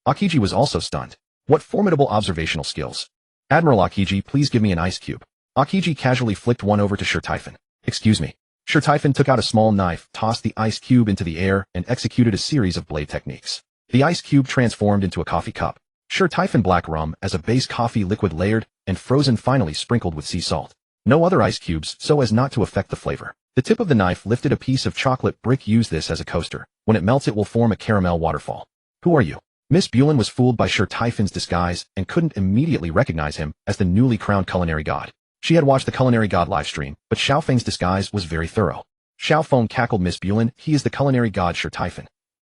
A: Akiji was also stunned. What formidable observational skills. Admiral Akiji, please give me an ice cube. Akiji casually flicked one over to Sir Typhon. Excuse me. Sir Typhon took out a small knife, tossed the ice cube into the air, and executed a series of blade techniques. The ice cube transformed into a coffee cup. Sir Typhon black rum as a base coffee liquid layered and frozen, finally sprinkled with sea salt. No other ice cubes so as not to affect the flavor. The tip of the knife lifted a piece of chocolate brick. Use this as a coaster. When it melts, it will form a caramel waterfall. Who are you? Miss Bulin was fooled by Sir Typhon's disguise and couldn't immediately recognize him as the newly crowned culinary god. She had watched the culinary god livestream, but Xiao Feng's disguise was very thorough. Xiao Feng cackled Miss Bulin. He is the culinary god Sir Typhon.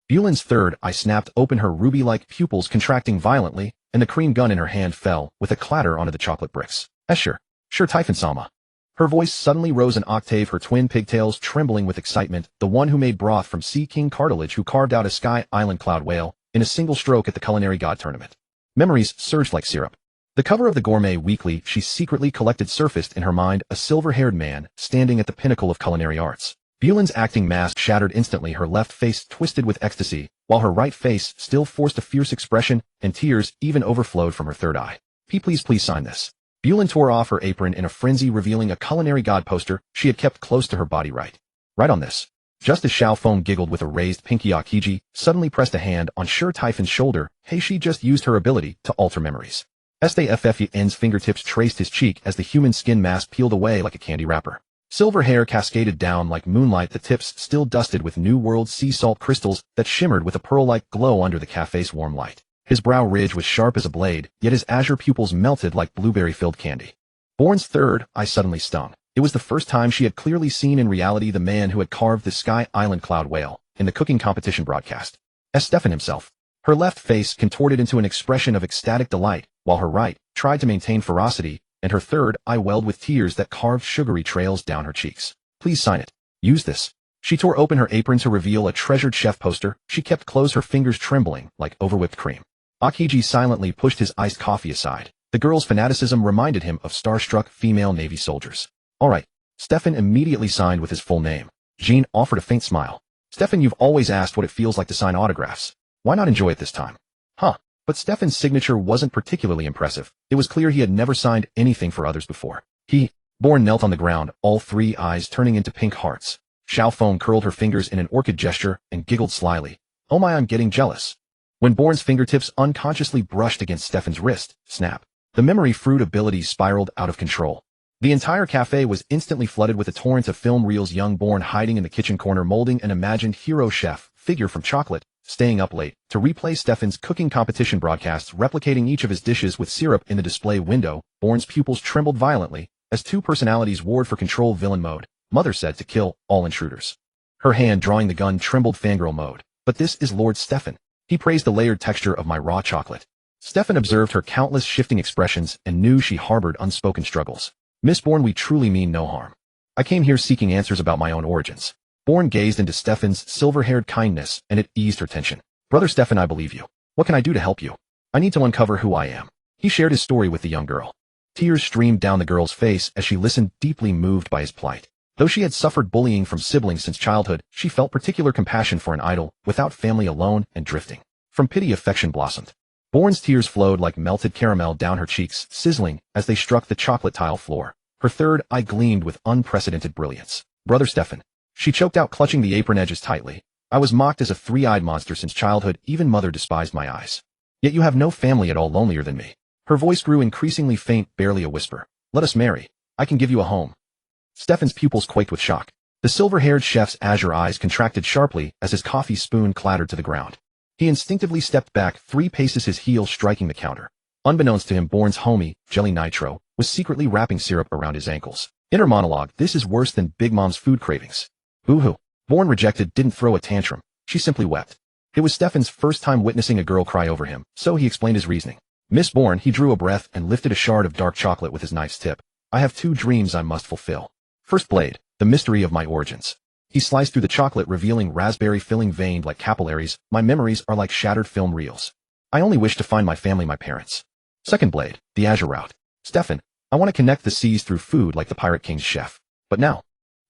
A: Bulin's third eye snapped open, her ruby-like pupils contracting violently, and the cream gun in her hand fell with a clatter onto the chocolate bricks. Sure Typhon-sama. Her voice suddenly rose an octave, her twin pigtails trembling with excitement, the one who made broth from sea king cartilage, who carved out a Sky Island cloud whale in a single stroke at the culinary god tournament. Memories surged like syrup. The cover of the Gourmet Weekly she secretly collected surfaced in her mind, a silver-haired man standing at the pinnacle of culinary arts. Bulin's acting mask shattered instantly, her left face twisted with ecstasy, while her right face still forced a fierce expression, and tears even overflowed from her third eye. Please sign this. Bulin tore off her apron in a frenzy, revealing a culinary god poster she had kept close to her body. Right on this. Just as Xiao Feng giggled with a raised pinky, Akiji suddenly pressed a hand on Sir Typhon's shoulder. Hey, she just used her ability to alter memories. STFFN's fingertips traced his cheek as the human skin mask peeled away like a candy wrapper. Silver hair cascaded down like moonlight, the tips still dusted with New World sea salt crystals that shimmered with a pearl-like glow under the cafe's warm light. His brow ridge was sharp as a blade, yet his azure pupils melted like blueberry-filled candy. Born's third eye suddenly stung. It was the first time she had clearly seen in reality the man who had carved the Sky Island cloud whale in the cooking competition broadcast. Stefan himself. Her left face contorted into an expression of ecstatic delight, while her right tried to maintain ferocity, and her third eye welled with tears that carved sugary trails down her cheeks. Please sign it. Use this. She tore open her apron to reveal a treasured chef poster she kept closed, her fingers trembling like overwhipped cream. Akiji silently pushed his iced coffee aside. The girl's fanaticism reminded him of starstruck female Navy soldiers. All right. Stefan immediately signed with his full name. Jean offered a faint smile. Stefan, you've always asked what it feels like to sign autographs. Why not enjoy it this time? But Stefan's signature wasn't particularly impressive. It was clear he had never signed anything for others before. Born knelt on the ground, all three eyes turning into pink hearts. Xiao Feng curled her fingers in an orchid gesture and giggled slyly. Oh my, I'm getting jealous. When Born's fingertips unconsciously brushed against Stefan's wrist, snap. The memory fruit abilities spiraled out of control. The entire cafe was instantly flooded with a torrent of film reels, young Born hiding in the kitchen corner molding an imagined hero chef figure from chocolate, staying up late to replay Stefan's cooking competition broadcasts, replicating each of his dishes with syrup in the display window. Born's pupils trembled violently as two personalities warred for control. Villain mode, Mother said to kill all intruders. Her hand drawing the gun trembled. Fangirl mode, but this is Lord Stefan. He praised the layered texture of my raw chocolate. Stefan observed her countless shifting expressions and knew she harbored unspoken struggles. Miss Born, we truly mean no harm. I came here seeking answers about my own origins. Born gazed into Stefan's silver-haired kindness, and it eased her tension. Brother Stefan, I believe you. What can I do to help you? I need to uncover who I am. He shared his story with the young girl. Tears streamed down the girl's face as she listened, deeply moved by his plight. Though she had suffered bullying from siblings since childhood, she felt particular compassion for an idol, without family, alone and drifting. From pity, affection blossomed. Born's tears flowed like melted caramel down her cheeks, sizzling as they struck the chocolate tile floor. Her third eye gleamed with unprecedented brilliance. Brother Stefan. She choked out, clutching the apron edges tightly. I was mocked as a three-eyed monster since childhood, even Mother despised my eyes. Yet you have no family at all lonelier than me. Her voice grew increasingly faint, barely a whisper. Let us marry. I can give you a home. Stefan's pupils quaked with shock. The silver-haired chef's azure eyes contracted sharply as his coffee spoon clattered to the ground. He instinctively stepped back 3 paces, his heel striking the counter. Unbeknownst to him, Born's homie, Jelly Nitro, was secretly wrapping syrup around his ankles. Inner monologue, this is worse than Big Mom's food cravings. Boo-hoo. Born rejected didn't throw a tantrum. She simply wept. It was Stefan's first time witnessing a girl cry over him, so he explained his reasoning. Miss Born, he drew a breath and lifted a shard of dark chocolate with his knife's tip. I have 2 dreams I must fulfill. First blade, the mystery of my origins. He sliced through the chocolate, revealing raspberry filling veined like capillaries. My memories are like shattered film reels. I only wish to find my family, my parents. Second blade, the azure route. Stefan, I want to connect the seas through food like the Pirate King's chef. But now.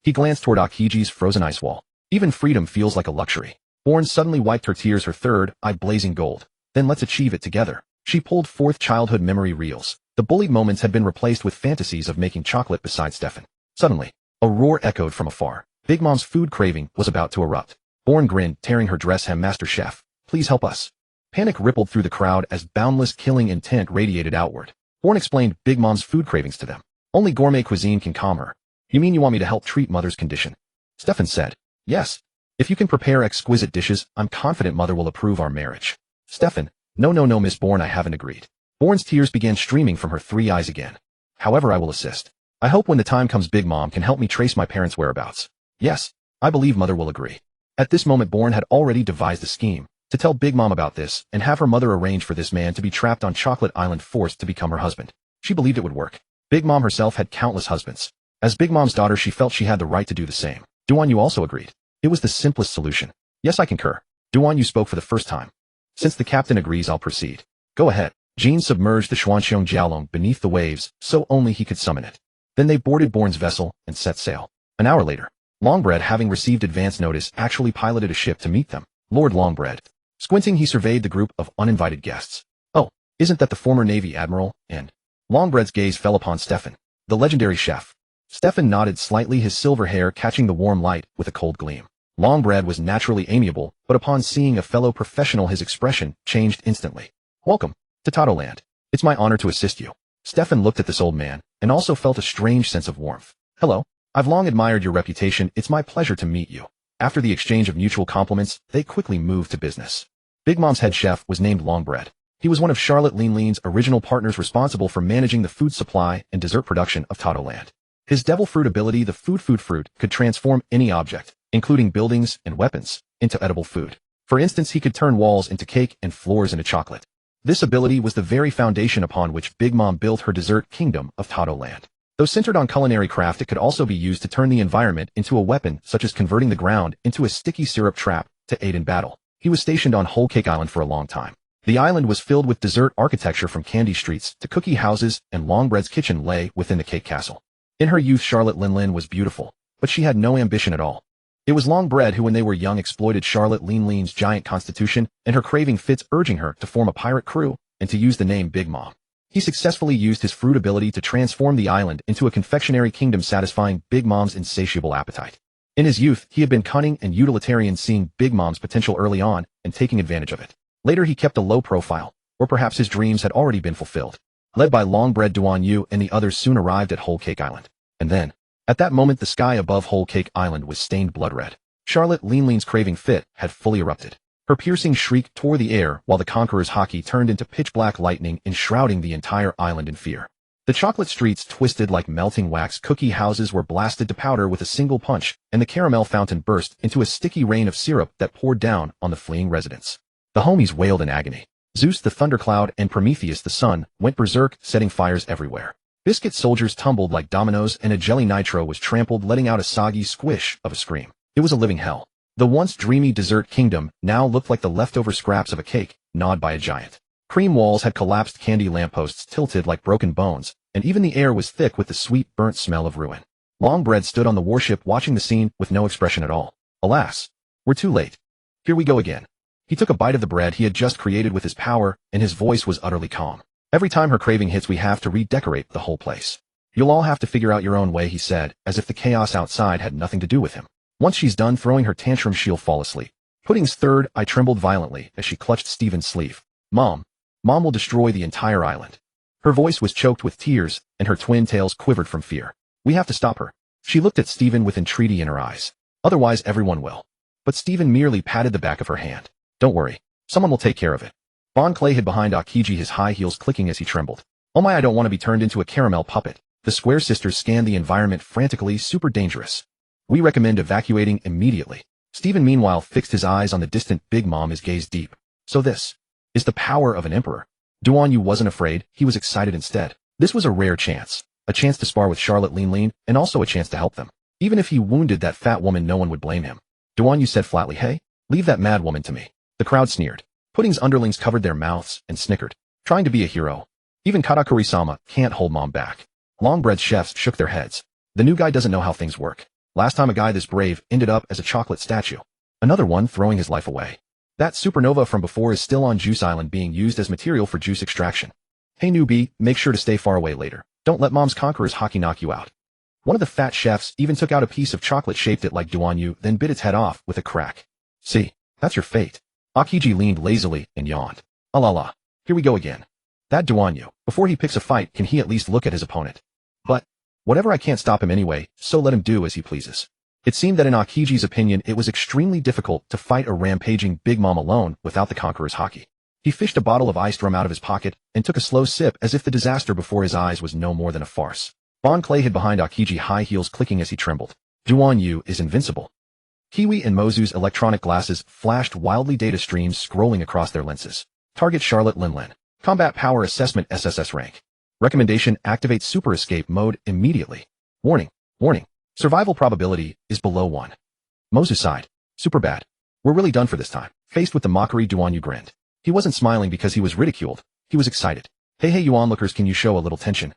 A: He glanced toward Akiji's frozen ice wall. Even freedom feels like a luxury. Born suddenly wiped her tears, her third eye blazing gold. Then let's achieve it together. She pulled forth childhood memory reels. The bullied moments had been replaced with fantasies of making chocolate beside Stefan. Suddenly, a roar echoed from afar. Big Mom's food craving was about to erupt. Born grinned, tearing her dress hem. Master Chef, please help us. Panic rippled through the crowd as boundless killing intent radiated outward. Born explained Big Mom's food cravings to them. Only gourmet cuisine can calm her. You mean you want me to help treat Mother's condition? Stefan said. Yes. If you can prepare exquisite dishes, I'm confident Mother will approve our marriage. Stefan, no, Miss Born, I haven't agreed. Born's tears began streaming from her 3 eyes again. However, I will assist. I hope when the time comes Big Mom can help me trace my parents' whereabouts. Yes. I believe mother will agree. At this moment Bourne had already devised a scheme to tell Big Mom about this and have her mother arrange for this man to be trapped on Chocolate Island forced to become her husband. She believed it would work. Big Mom herself had countless husbands. As Big Mom's daughter she felt she had the right to do the same. Duan Yu also agreed. It was the simplest solution. Yes, I concur. Duan Yu spoke for the first time. Since the captain agrees, I'll proceed. Go ahead. Jean submerged the Xuanxiong Jiaolong beneath the waves so only he could summon it. Then they boarded Bourne's vessel and set sail. An hour later, Longbread, having received advance notice, actually piloted a ship to meet them. Lord Longbread. Squinting, he surveyed the group of uninvited guests. Oh, isn't that the former Navy Admiral? And Longbread's gaze fell upon Stefan, the legendary chef. Stefan nodded slightly, his silver hair catching the warm light with a cold gleam. Longbread was naturally amiable, but upon seeing a fellow professional his expression changed instantly. Welcome to Totoland. It's my honor to assist you. Stefan looked at this old man, and also felt a strange sense of warmth. Hello. I've long admired your reputation. It's my pleasure to meet you. After the exchange of mutual compliments, they quickly moved to business. Big Mom's head chef was named Longbread. He was one of Charlotte Lean's original partners responsible for managing the food supply and dessert production of Totoland. His devil fruit ability, the fruit, could transform any object, including buildings and weapons, into edible food. For instance, he could turn walls into cake and floors into chocolate. This ability was the very foundation upon which Big Mom built her dessert kingdom of Totoland. Though centered on culinary craft, it could also be used to turn the environment into a weapon, such as converting the ground into a sticky syrup trap to aid in battle. He was stationed on Whole Cake Island for a long time. The island was filled with dessert architecture from candy streets to cookie houses, and Longbread's kitchen lay within the cake castle. In her youth, Charlotte Lin was beautiful, but she had no ambition at all. It was Longbread who, when they were young, exploited Charlotte Lean's giant constitution and her craving fits, urging her to form a pirate crew and to use the name Big Mom. He successfully used his fruit ability to transform the island into a confectionery kingdom, satisfying Big Mom's insatiable appetite. In his youth, he had been cunning and utilitarian, seeing Big Mom's potential early on and taking advantage of it. Later he kept a low profile, or perhaps his dreams had already been fulfilled. Led by Longbread, Duan Yu and the others soon arrived at Whole Cake Island. And then, at that moment, the sky above Whole Cake Island was stained blood red. Charlotte Lean's craving fit had fully erupted. Her piercing shriek tore the air while the Conqueror's hockey turned into pitch-black lightning, enshrouding the entire island in fear. The chocolate streets twisted like melting wax, cookie houses were blasted to powder with a single punch, and the caramel fountain burst into a sticky rain of syrup that poured down on the fleeing residents. The homies wailed in agony. Zeus the thundercloud and Prometheus the sun went berserk, setting fires everywhere. Biscuit soldiers tumbled like dominoes, and a jelly nitro was trampled, letting out a soggy squish of a scream. It was a living hell. The once dreamy dessert kingdom now looked like the leftover scraps of a cake gnawed by a giant. Cream walls had collapsed, candy lampposts tilted like broken bones, and even the air was thick with the sweet, burnt smell of ruin. Longbread stood on the warship watching the scene with no expression at all. Alas, we're too late. Here we go again. He took a bite of the bread he had just created with his power, and his voice was utterly calm. Every time her craving hits, we have to redecorate the whole place. You'll all have to figure out your own way, he said, as if the chaos outside had nothing to do with him. Once she's done throwing her tantrum, she'll fall asleep. Pudding's third eye trembled violently as she clutched Stephen's sleeve. Mom will destroy the entire island. Her voice was choked with tears, and her twin tails quivered from fear. We have to stop her. She looked at Stephen with entreaty in her eyes. Otherwise everyone will. But Stephen merely patted the back of her hand. Don't worry. Someone will take care of it. Bon Clay hid behind Akiji, his high heels clicking as he trembled. Oh my, I don't want to be turned into a caramel puppet. The Square sisters scanned the environment frantically. Super dangerous. We recommend evacuating immediately. Stephen meanwhile fixed his eyes on the distant Big Mom, his gaze deep. So this is the power of an emperor. Duan Yu wasn't afraid, he was excited instead. This was a rare chance. A chance to spar with Charlotte Lean, and also a chance to help them. Even if he wounded that fat woman, no one would blame him. Duan Yu said flatly, hey, leave that mad woman to me. The crowd sneered. Pudding's underlings covered their mouths and snickered. Trying to be a hero. Even Katakuri-sama can't hold Mom back. Longbread's chefs shook their heads. The new guy doesn't know how things work. Last time a guy this brave ended up as a chocolate statue. Another one throwing his life away. That supernova from before is still on Juice Island, being used as material for juice extraction. Hey newbie, make sure to stay far away later. Don't let Mom's Conqueror's hockey knock you out. One of the fat chefs even took out a piece of chocolate, shaped it like Duan Yu, then bit its head off with a crack. See, that's your fate. Akiji leaned lazily and yawned. Ah la la. Here we go again. That Duan Yu, before he picks a fight, can he at least look at his opponent? But whatever, I can't stop him anyway, so let him do as he pleases. It seemed that in Akiji's opinion it was extremely difficult to fight a rampaging Big Mom alone without the Conqueror's hockey. He fished a bottle of iced rum out of his pocket and took a slow sip as if the disaster before his eyes was no more than a farce. Bon Clay hid behind Akiji, high heels clicking as he trembled. Duan Yu is invincible. Kiwi and Mozu's electronic glasses flashed wildly, data streams scrolling across their lenses. Target Charlotte Linlin. Combat Power Assessment SSS rank. Recommendation: activate Super Escape mode immediately. Warning. Warning. Survival probability is below 1. Mozu sighed. Super bad. We're really done for this time. Faced with the mockery, Duan Yu grinned. He wasn't smiling because he was ridiculed. He was excited. Hey you onlookers, can you show a little tension?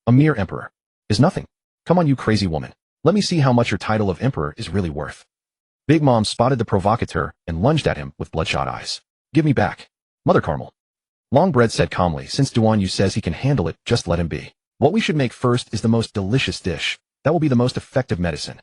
A: A mere emperor is nothing. Come on, you crazy woman. Let me see how much your title of emperor is really worth. Big Mom spotted the provocateur and lunged at him with bloodshot eyes. Give me back. Mother Carmel. Longbread said calmly, since Duan Yu says he can handle it, just let him be. What we should make first is the most delicious dish. That will be the most effective medicine.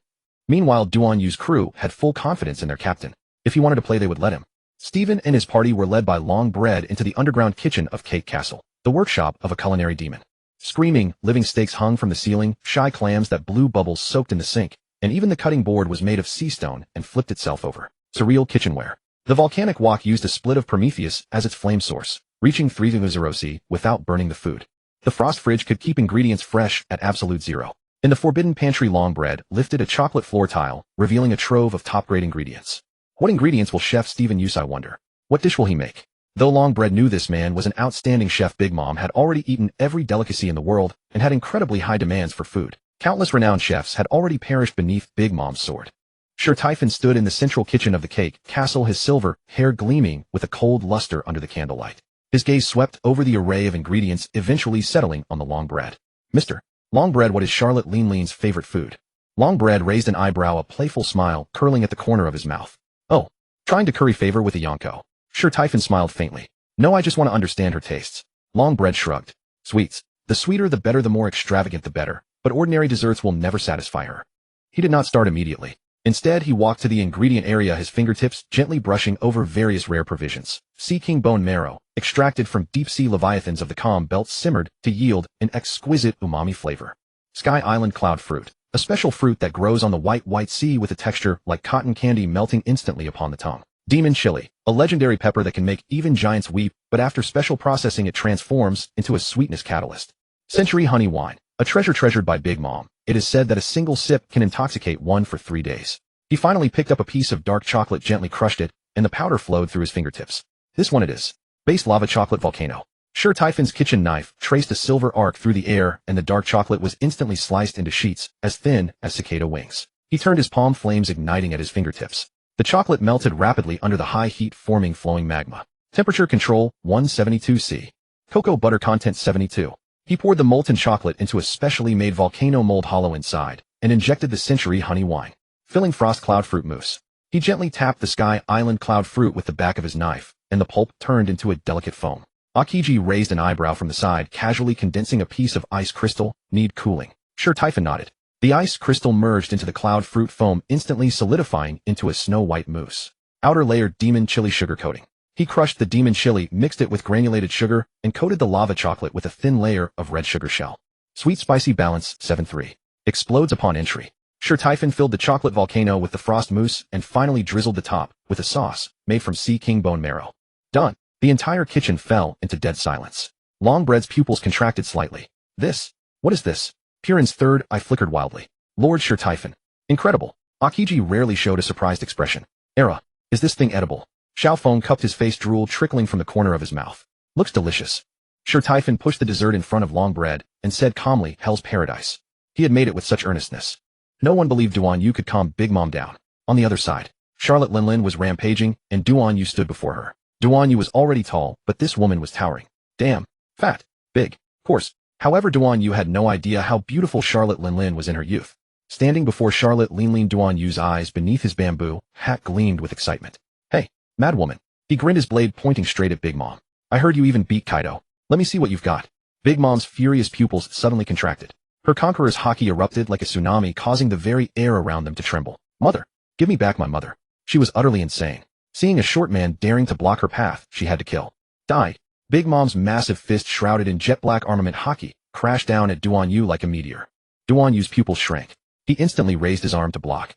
A: Meanwhile, Duan Yu's crew had full confidence in their captain. If he wanted to play, they would let him. Stephen and his party were led by Longbread into the underground kitchen of Cake Castle, the workshop of a culinary demon. Screaming, living steaks hung from the ceiling, shy clams that blew bubbles soaked in the sink, and even the cutting board was made of sea stone and flipped itself over. Surreal kitchenware. The volcanic wok used a split of Prometheus as its flame source, reaching 300°C without burning the food. The frost fridge could keep ingredients fresh at absolute zero. In the forbidden pantry, Longbread lifted a chocolate floor tile, revealing a trove of top-grade ingredients. What ingredients will Chef Stephen use, I wonder? What dish will he make? Though Longbread knew this man was an outstanding chef, Big Mom had already eaten every delicacy in the world and had incredibly high demands for food. Countless renowned chefs had already perished beneath Big Mom's sword. Sir Typhon stood in the central kitchen of the Cake Castle, his silver hair gleaming with a cold luster under the candlelight. His gaze swept over the array of ingredients, eventually settling on the Longbread. Mr. Longbread, what is Charlotte Linlin's favorite food? Longbread raised an eyebrow, a playful smile curling at the corner of his mouth. Oh, trying to curry favor with a Yonko. Sir Typhon smiled faintly. No, I just want to understand her tastes. Longbread shrugged. Sweets. The sweeter the better, the more extravagant the better, but ordinary desserts will never satisfy her. He did not start immediately. Instead, he walked to the ingredient area, his fingertips gently brushing over various rare provisions. Sea king bone marrow, extracted from deep-sea leviathans of the calm belt, simmered to yield an exquisite umami flavor. Sky Island cloud fruit, a special fruit that grows on the white sea with a texture like cotton candy melting instantly upon the tongue. Demon chili, a legendary pepper that can make even giants weep, but after special processing it transforms into a sweetness catalyst. Century honey wine, a treasure treasured by Big Mom. It is said that a single sip can intoxicate one for 3 days. He finally picked up a piece of dark chocolate, gently crushed it, and the powder flowed through his fingertips. This one it is. Base lava chocolate volcano. Sir Typhon's kitchen knife traced a silver arc through the air, and the dark chocolate was instantly sliced into sheets as thin as cicada wings. He turned his palm, flames igniting at his fingertips. The chocolate melted rapidly under the high heat, forming flowing magma. Temperature control, 172°C. Cocoa butter content, 72. He poured the molten chocolate into a specially made volcano mold hollow inside, and injected the century honey wine, filling frost cloud fruit mousse. He gently tapped the Sky Island cloud fruit with the back of his knife, and the pulp turned into a delicate foam. Akiji raised an eyebrow from the side, casually condensing a piece of ice crystal. Need cooling. Sir Typhon nodded. The ice crystal merged into the cloud fruit foam, instantly solidifying into a snow-white mousse. Outer layer, demon chili sugar coating. He crushed the demon chili, mixed it with granulated sugar, and coated the lava chocolate with a thin layer of red sugar shell. Sweet spicy balance, 7-3. Explodes upon entry. Sir Typhon filled the chocolate volcano with the frost mousse and finally drizzled the top with a sauce made from sea king bone marrow. Done. The entire kitchen fell into dead silence. Longbread's pupils contracted slightly. This? What is this? Piran's third eye flickered wildly. Lord Sir Typhon. Incredible. Akiji rarely showed a surprised expression. Era. Is this thing edible? Xiaofeng cupped his face, drool trickling from the corner of his mouth. Looks delicious. Sir Typhon pushed the dessert in front of Longbread and said calmly, Hell's paradise. He had made it with such earnestness. No one believed Duan Yu could calm Big Mom down. On the other side, Charlotte Linlin was rampaging, and Duan Yu stood before her. Duan Yu was already tall, but this woman was towering. Damn. Fat. Big. Coarse. However, Duan Yu had no idea how beautiful Charlotte Linlin was in her youth. Standing before Charlotte Linlin, Duan Yu's eyes beneath his bamboo hat gleamed with excitement. Hey, mad woman. He grinned, his blade pointing straight at Big Mom. I heard you even beat Kaido. Let me see what you've got. Big Mom's furious pupils suddenly contracted. Her conqueror's haki erupted like a tsunami, causing the very air around them to tremble. Mother. Give me back my mother. She was utterly insane. Seeing a short man daring to block her path, she had to kill. Die. Big Mom's massive fist, shrouded in jet black armament haki, crashed down at Duan Yu like a meteor. Duan Yu's pupils shrank. He instantly raised his arm to block.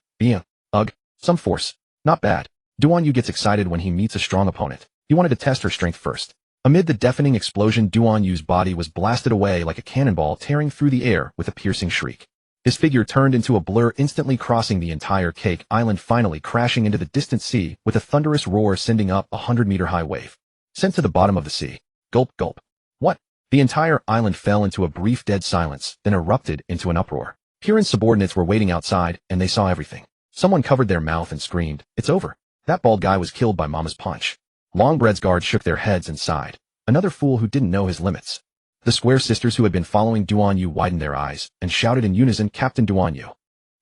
A: Ugh. Some force. Not bad. Duan Yu gets excited when he meets a strong opponent. He wanted to test her strength first. Amid the deafening explosion, Duan Yu's body was blasted away like a cannonball, tearing through the air with a piercing shriek. His figure turned into a blur, instantly crossing the entire cake island, finally crashing into the distant sea with a thunderous roar, sending up a 100-meter-high wave. Sent to the bottom of the sea. Gulp, gulp. What? The entire island fell into a brief dead silence, then erupted into an uproar. Kieran's subordinates were waiting outside, and they saw everything. Someone covered their mouth and screamed, "It's over. That bald guy was killed by Mama's punch." Longbread's guards shook their heads and sighed. Another fool who didn't know his limits. The Square Sisters, who had been following Duan Yu, widened their eyes and shouted in unison, "Captain Duan Yu."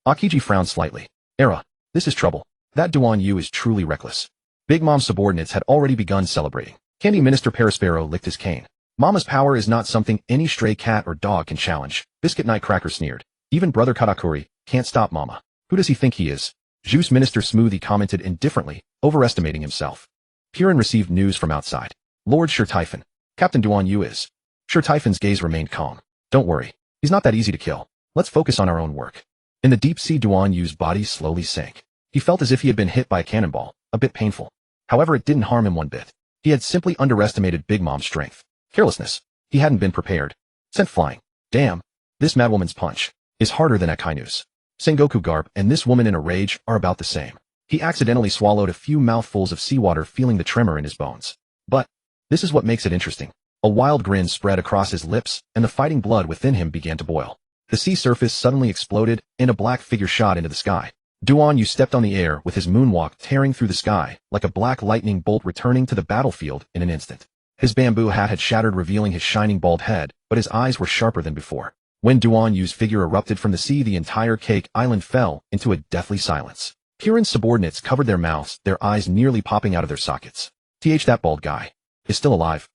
A: Akiji frowned slightly. "Era, this is trouble. That Duan Yu is truly reckless." Big Mom's subordinates had already begun celebrating. Candy Minister Perispero licked his cane. "Mama's power is not something any stray cat or dog can challenge," Biscuit Nightcracker sneered. "Even Brother Katakuri can't stop Mama. Who does he think he is?" Juice Minister Smoothie commented indifferently, overestimating himself. Kieran received news from outside. "Lord Shirtyphon. Captain Duan Yu is." Shirtyphon's gaze remained calm. "Don't worry. He's not that easy to kill. Let's focus on our own work." In the deep sea, Duan Yu's body slowly sank. He felt as if he had been hit by a cannonball, a bit painful. However, it didn't harm him one bit. He had simply underestimated Big Mom's strength. Carelessness. He hadn't been prepared. Sent flying. Damn. This madwoman's punch is harder than Akainu's. Sengoku Garp and this woman in a rage are about the same. He accidentally swallowed a few mouthfuls of seawater, feeling the tremor in his bones. But this is what makes it interesting. A wild grin spread across his lips, and the fighting blood within him began to boil. The sea surface suddenly exploded, and a black figure shot into the sky. Duan Yu stepped on the air with his moonwalk tearing through the sky, like a black lightning bolt returning to the battlefield in an instant. His bamboo hat had shattered, revealing his shining bald head, but his eyes were sharper than before. When Duan Yu's figure erupted from the sea, the entire cake island fell into a deathly silence. Kieran's subordinates covered their mouths, their eyes nearly popping out of their sockets. That bald guy is still alive.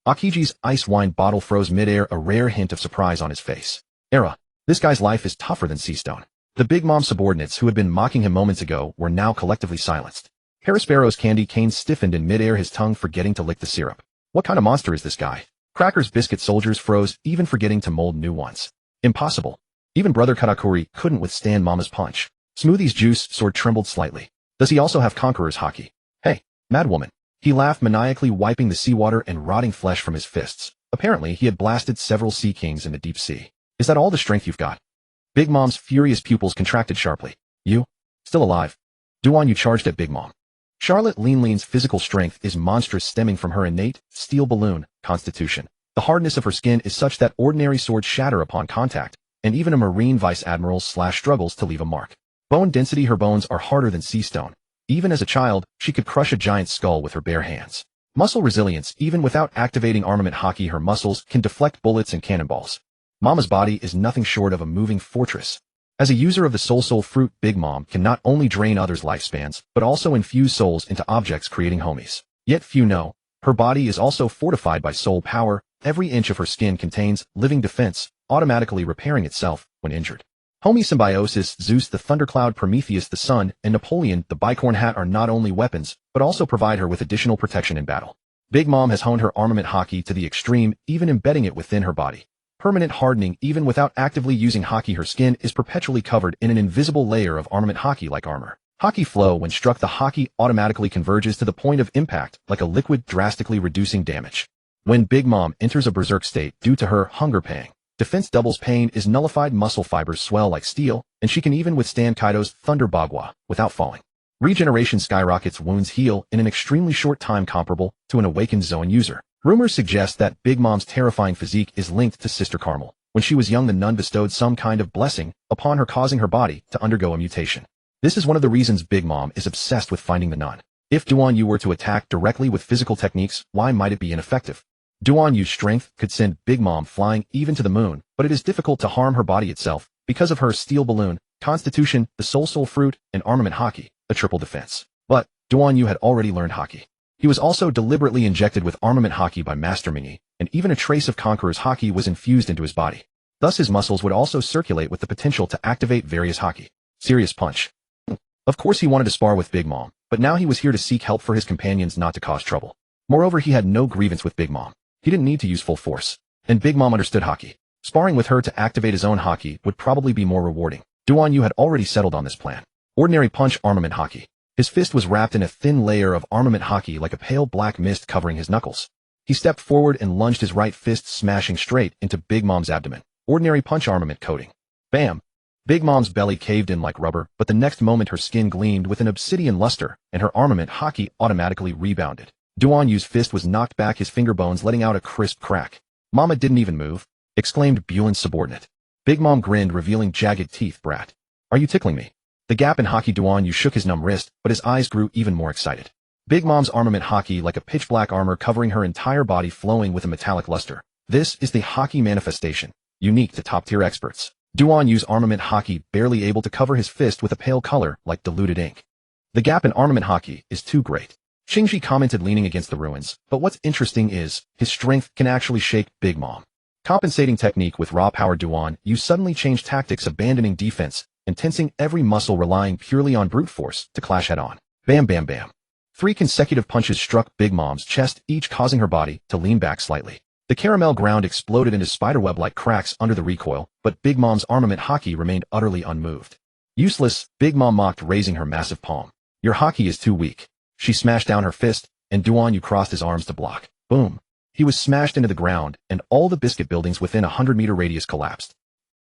A: Akiji's ice wine bottle froze midair, a rare hint of surprise on his face. Era, this guy's life is tougher than sea stone. The Big Mom subordinates who had been mocking him moments ago were now collectively silenced. Perispero's candy cane stiffened in midair, his tongue forgetting to lick the syrup. What kind of monster is this guy? Cracker's biscuit soldiers froze, even forgetting to mold new ones. Impossible. Even Brother Katakuri couldn't withstand Mama's punch. Smoothie's juice sword trembled slightly. Does he also have Conqueror's haki? Hey, madwoman. He laughed maniacally, wiping the seawater and rotting flesh from his fists. Apparently, he had blasted several sea kings in the deep sea. Is that all the strength you've got? Big Mom's furious pupils contracted sharply. You? Still alive? Duan Yu charged at Big Mom. Charlotte Lean's physical strength is monstrous, stemming from her innate, steel balloon, constitution. The hardness of her skin is such that ordinary swords shatter upon contact, and even a Marine Vice Admiral struggles to leave a mark. Bone density, her bones are harder than sea stone. Even as a child, she could crush a giant skull with her bare hands. Muscle resilience, even without activating armament haki, her muscles can deflect bullets and cannonballs. Mama's body is nothing short of a moving fortress. As a user of the Soul Fruit, Big Mom can not only drain others' lifespans, but also infuse souls into objects, creating homies. Yet few know, her body is also fortified by soul power. Every inch of her skin contains living defense, automatically repairing itself when injured. Homie symbiosis. Zeus the Thundercloud, Prometheus the Sun, and Napoleon the Bicorn Hat are not only weapons, but also provide her with additional protection in battle. Big Mom has honed her armament haki to the extreme, even embedding it within her body. Permanent hardening. Even without actively using haki, her skin is perpetually covered in an invisible layer of armament haki like armor. Haki flow. When struck, the haki automatically converges to the point of impact, like a liquid, drastically reducing damage. When Big Mom enters a berserk state due to her hunger pang, defense doubles. Pain is nullified, muscle fibers swell like steel, and she can even withstand Kaido's Thunder Bagua without falling. Regeneration skyrockets. Wounds heal in an extremely short time, comparable to an awakened Zoan user. Rumors suggest that Big Mom's terrifying physique is linked to Sister Carmel. When she was young, the nun bestowed some kind of blessing upon her, causing her body to undergo a mutation. This is one of the reasons Big Mom is obsessed with finding the nun. If Duan Yu were to attack directly with physical techniques, why might it be ineffective? Duan Yu's strength could send Big Mom flying even to the moon, but it is difficult to harm her body itself because of her steel balloon, constitution, the Soul Fruit, and armament haki, a triple defense. But Duan Yu had already learned haki. He was also deliberately injected with armament haki by Master Mingi, and even a trace of Conqueror's haki was infused into his body. Thus his muscles would also circulate with the potential to activate various haki. Serious punch. Of course he wanted to spar with Big Mom, but now he was here to seek help for his companions, not to cause trouble. Moreover, he had no grievance with Big Mom. He didn't need to use full force. And Big Mom understood haki. Sparring with her to activate his own haki would probably be more rewarding. Duan Yu had already settled on this plan. Ordinary punch, armament haki. His fist was wrapped in a thin layer of armament haki, like a pale black mist covering his knuckles. He stepped forward and lunged his right fist, smashing straight into Big Mom's abdomen. Ordinary punch, armament coating. Bam! Big Mom's belly caved in like rubber, but the next moment her skin gleamed with an obsidian luster, and her armament hockey automatically rebounded. Duan Yu's fist was knocked back, his finger bones letting out a crisp crack. "Mama didn't even move," exclaimed Buellen's subordinate. Big Mom grinned, revealing jagged teeth. "Brat, are you tickling me?" The gap in hockey. Duan Yu shook his numb wrist, but his eyes grew even more excited. Big Mom's armament hockey like a pitch-black armor covering her entire body, flowing with a metallic luster. This is the hockey manifestation, unique to top-tier experts. Duan Yu's armament hockey barely able to cover his fist with a pale color like diluted ink. "The gap in armament hockey is too great," Qingji commented, leaning against the ruins. "But what's interesting is, his strength can actually shake Big Mom." Compensating technique with raw power. Duan Yu suddenly changed tactics, abandoning defense and tensing every muscle, relying purely on brute force to clash head-on. Bam bam bam. 3 consecutive punches struck Big Mom's chest, each causing her body to lean back slightly. The caramel ground exploded into spiderweb-like cracks under the recoil, but Big Mom's armament hockey remained utterly unmoved. "Useless," Big Mom mocked, raising her massive palm. "Your hockey is too weak." She smashed down her fist, and Duan Yu crossed his arms to block. Boom. He was smashed into the ground, and all the biscuit buildings within a 100-meter radius collapsed.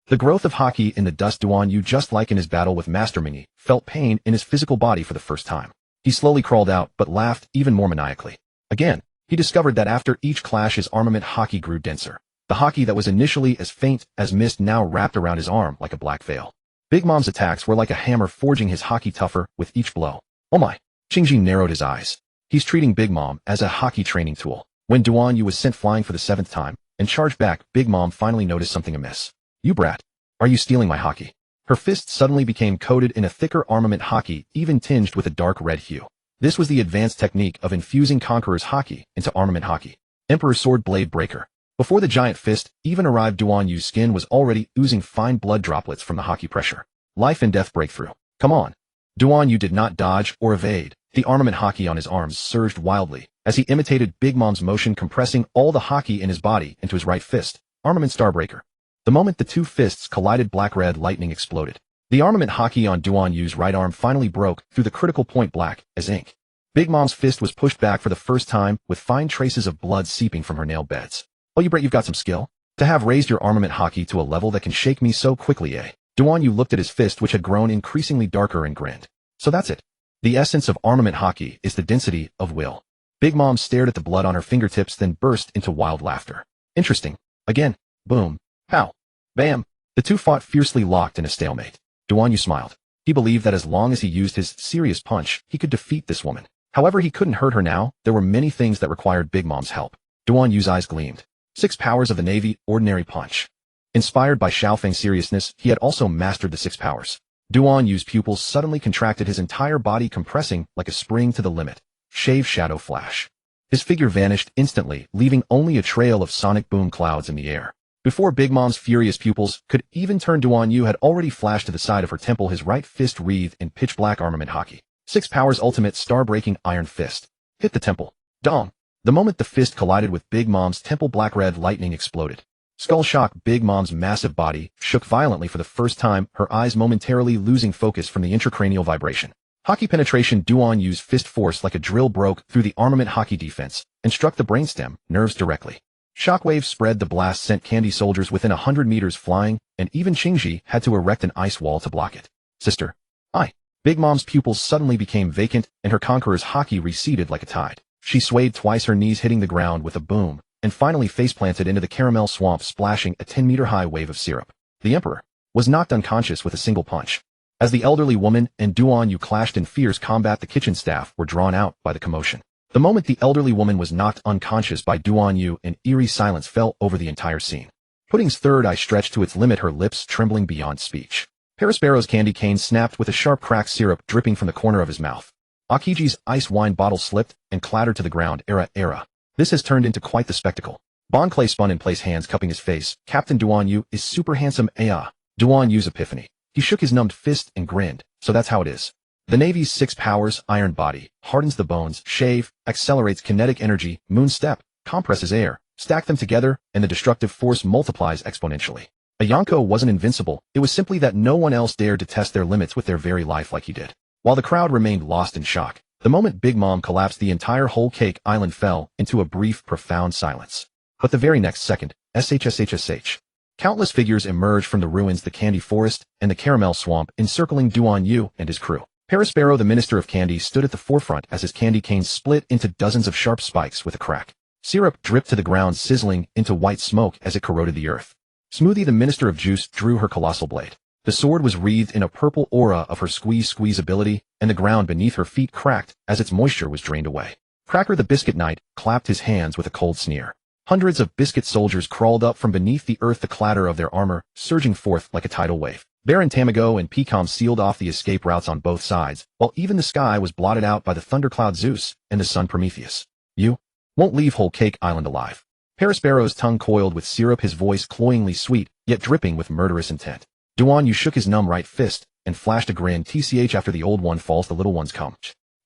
A: The growth of hockey in the dust. Duan Yu, just like in his battle with Master Mingy, felt pain in his physical body for the first time. He slowly crawled out, but laughed even more maniacally. Again, he discovered that after each clash his armament hockey grew denser. The hockey that was initially as faint as mist now wrapped around his arm like a black veil. Big Mom's attacks were like a hammer, forging his hockey tougher with each blow. "Oh my!" Qingji narrowed his eyes. He's treating Big Mom as a hockey training tool. When Duan Yu was sent flying for the 7th time and charged back, Big Mom finally noticed something amiss. "You brat! Are you stealing my hockey?" Her fist suddenly became coated in a thicker armament hockey, even tinged with a dark red hue. This was the advanced technique of infusing Conqueror's hockey into armament hockey. Emperor's Sword Blade Breaker. Before the giant fist even arrived, Duan Yu's skin was already oozing fine blood droplets from the hockey pressure. Life and death breakthrough. "Come on." Duan Yu did not dodge or evade. The armament hockey on his arms surged wildly as he imitated Big Mom's motion, compressing all the hockey in his body into his right fist. Armament Starbreaker. The moment the two fists collided, black-red lightning exploded. The armament hockey on Duan Yu's right arm finally broke through the critical point, black as ink. Big Mom's fist was pushed back for the first time, with fine traces of blood seeping from her nail beds. "Oh, you brat, you've got some skill. To have raised your armament hockey to a level that can shake me so quickly, eh?" Duan Yu looked at his fist, which had grown increasingly darker, and grinned. "So that's it. The essence of armament hockey is the density of will." Big Mom stared at the blood on her fingertips, then burst into wild laughter. "Interesting. Again. Boom. Pow. Bam." The two fought fiercely, locked in a stalemate. Duan Yu smiled. He believed that as long as he used his serious punch, he could defeat this woman. However, he couldn't hurt her now. There were many things that required Big Mom's help. Duan Yu's eyes gleamed. 6 powers of the Navy, ordinary punch. Inspired by Xiaofeng's seriousness, he had also mastered the 6 powers. Duan Yu's pupils suddenly contracted, his entire body compressing like a spring to the limit. Shave shadow flash. His figure vanished instantly, leaving only a trail of sonic boom clouds in the air. Before Big Mom's furious pupils could even turn, Duan Yu had already flashed to the side of her temple, his right fist wreathed in pitch-black armament hockey. 6 powers ultimate star-breaking iron fist. Hit the temple. Dong. The moment the fist collided with Big Mom's temple, black-red lightning exploded. Skull shock. Big Mom's massive body shook violently for the first time, her eyes momentarily losing focus from the intracranial vibration. Hockey penetration. Duan Yu's fist force like a drill broke through the armament hockey defense and struck the brainstem nerves directly. Shockwaves spread. The blast sent candy soldiers within 100 meters flying, and even Qingji had to erect an ice wall to block it. "Sister. I." Big Mom's pupils suddenly became vacant, and her Conqueror's hockey receded like a tide. She swayed twice, her knees hitting the ground with a boom, and finally face-planted into the caramel swamp, splashing a 10-meter-high wave of syrup. The Emperor was knocked unconscious with a single punch. As the elderly woman and Duan Yu clashed in fierce combat, the kitchen staff were drawn out by the commotion. The moment the elderly woman was knocked unconscious by Duan Yu, an eerie silence fell over the entire scene. Pudding's third eye stretched to its limit, her lips trembling beyond speech. Parasparrow's candy cane snapped with a sharp crack, syrup dripping from the corner of his mouth. Akiji's ice wine bottle slipped and clattered to the ground. Era. This has turned into quite the spectacle. Bon Clay spun in place, hands cupping his face. Captain Duan Yu is super handsome. Duan Yu's epiphany. He shook his numbed fist and grinned. So that's how it is. The Navy's 6 powers: iron body, hardens the bones; shave, accelerates kinetic energy; moon step, compresses air. Stack them together, and the destructive force multiplies exponentially. A Yonko wasn't invincible, it was simply that no one else dared to test their limits with their very life like he did. While the crowd remained lost in shock, the moment Big Mom collapsed, the entire whole cake island fell into a brief, profound silence. But the very next second, SHSHSH. Countless figures emerged from the ruins, the candy forest, and the caramel swamp, encircling Duan Yu and his crew. Perospero, the Minister of Candy, stood at the forefront as his candy cane split into dozens of sharp spikes with a crack. Syrup dripped to the ground, sizzling into white smoke as it corroded the earth. Smoothie, the Minister of Juice, drew her colossal blade. The sword was wreathed in a purple aura of her squeeze ability, and the ground beneath her feet cracked as its moisture was drained away. Cracker, the Biscuit Knight, clapped his hands with a cold sneer. Hundreds of biscuit soldiers crawled up from beneath the earth, the clatter of their armor surging forth like a tidal wave. Baron Tamago and Pecom sealed off the escape routes on both sides, while even the sky was blotted out by the thundercloud Zeus and the sun Prometheus. You won't leave Whole Cake Island alive. Perospero's tongue coiled with syrup, his voice cloyingly sweet, yet dripping with murderous intent. Duan Yu shook his numb right fist and flashed a grin. TCH, after the old one falls, the little ones come.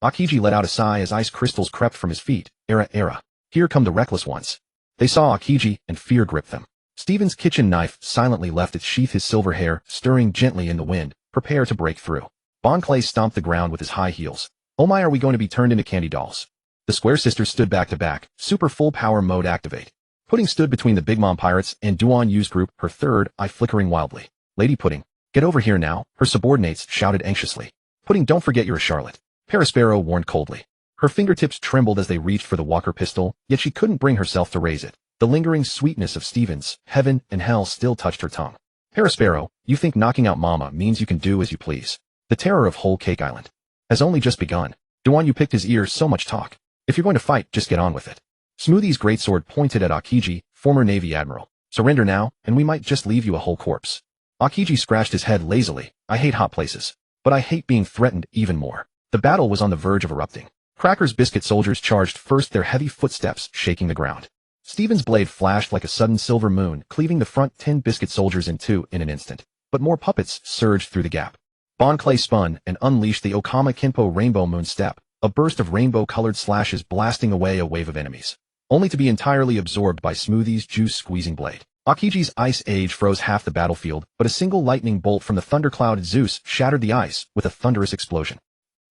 A: Akiji let out a sigh as ice crystals crept from his feet. Era. Here come the reckless ones. They saw Akiji, and fear gripped them. Steven's kitchen knife silently left its sheath, his silver hair stirring gently in the wind, prepare to break through. Bon Clay stomped the ground with his high heels. Oh my, are we going to be turned into candy dolls? The Square Sisters stood back to back, super full power mode activate. Pudding stood between the Big Mom Pirates and Duan Yu's group, her third eye flickering wildly. Lady Pudding, get over here now, her subordinates shouted anxiously. Pudding, don't forget you're a Charlotte. Perospero warned coldly. Her fingertips trembled as they reached for the Walker pistol, yet she couldn't bring herself to raise it. The lingering sweetness of Stevens, heaven and hell still touched her tongue. Perospero, you think knocking out Mama means you can do as you please. The terror of Whole Cake Island has only just begun. Duan Yu picked his ears, so much talk. If you're going to fight, just get on with it. Smoothie's greatsword pointed at Akiji, former Navy Admiral. Surrender now, and we might just leave you a whole corpse. Akiji scratched his head lazily. I hate hot places, but I hate being threatened even more. The battle was on the verge of erupting. Cracker's biscuit soldiers charged first, their heavy footsteps shaking the ground. Stephen's blade flashed like a sudden silver moon, cleaving the front 10 biscuit soldiers in two in an instant. But more puppets surged through the gap. Bon Clay spun and unleashed the Okama Kinpo Rainbow Moon Step, a burst of rainbow-colored slashes blasting away a wave of enemies, only to be entirely absorbed by Smoothie's juice-squeezing blade. Akiji's Ice Age froze half the battlefield, but a single lightning bolt from the thundercloud Zeus shattered the ice with a thunderous explosion.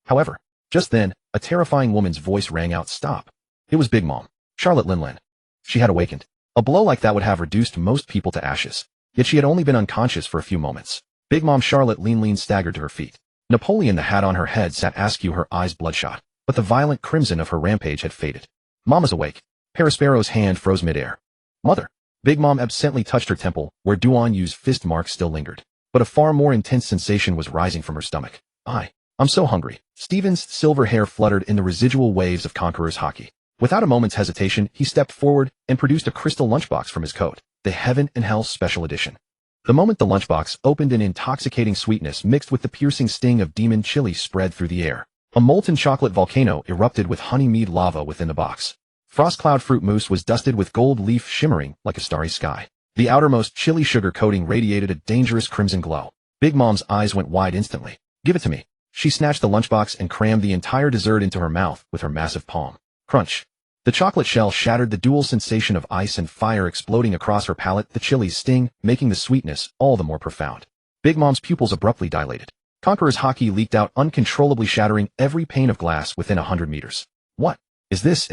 A: However, just then, a terrifying woman's voice rang out, "Stop." It was Big Mom, Charlotte Linlin. She had awakened. A blow like that would have reduced most people to ashes. Yet she had only been unconscious for a few moments. Big Mom Charlotte lean staggered to her feet. Napoleon, the hat on her head, sat askew, her eyes bloodshot, but the violent crimson of her rampage had faded. Mama's awake. Perospero's hand froze midair. Mother. Big Mom absently touched her temple, where Duan Yu's fist mark still lingered. But a far more intense sensation was rising from her stomach. I'm so hungry. Stephen's silver hair fluttered in the residual waves of Conqueror's haki. Without a moment's hesitation, he stepped forward and produced a crystal lunchbox from his coat, the Heaven and Hell Special Edition. The moment the lunchbox opened, an intoxicating sweetness mixed with the piercing sting of demon chili spread through the air. A molten chocolate volcano erupted with honey mead lava within the box. Frost Cloud fruit mousse was dusted with gold leaf shimmering like a starry sky. The outermost chili sugar coating radiated a dangerous crimson glow. Big Mom's eyes went wide instantly. Give it to me. She snatched the lunchbox and crammed the entire dessert into her mouth with her massive palm. Crunch. The chocolate shell shattered, the dual sensation of ice and fire exploding across her palate, the chili's sting making the sweetness all the more profound. Big Mom's pupils abruptly dilated. Conqueror's haki leaked out uncontrollably, shattering every pane of glass within 100 meters. What is this?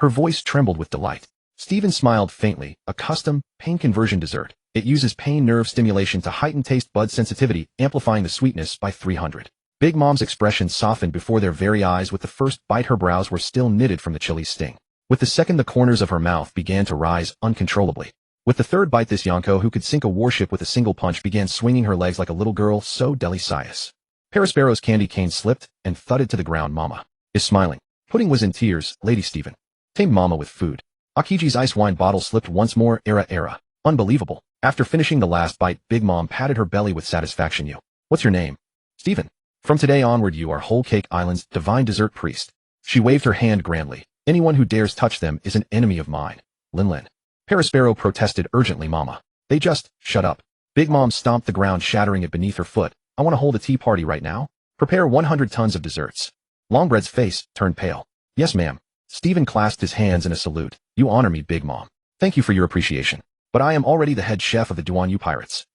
A: Her voice trembled with delight. Stephen smiled faintly. A custom pain conversion dessert. It uses pain nerve stimulation to heighten taste bud sensitivity, amplifying the sweetness by 300. Big Mom's expression softened before their very eyes. With the first bite, her brows were still knitted from the chili's sting. With the second, the corners of her mouth began to rise uncontrollably. With the third bite, this Yonko, who could sink a warship with a single punch, began swinging her legs like a little girl, so delicious. Perospero's candy cane slipped and thudded to the ground. Mama is smiling. Pudding was in tears. Lady Stephen tamed Mama with food. Akiji's ice wine bottle slipped once more. Era. Unbelievable. After finishing the last bite, Big Mom patted her belly with satisfaction. You. What's your name? Stephen. From today onward, you are Whole Cake Island's divine dessert priest. She waved her hand grandly. Anyone who dares touch them is an enemy of mine. Linlin. Perospero protested urgently. Mama. They just shut up. Big Mom stomped the ground, shattering it beneath her foot. I want to hold a tea party right now. Prepare 100 tons of desserts. Longbread's face turned pale. Yes, ma'am. Stephen clasped his hands in a salute. You honor me, Big Mom. Thank you for your appreciation. But I am already the head chef of the Duan Yu Pirates.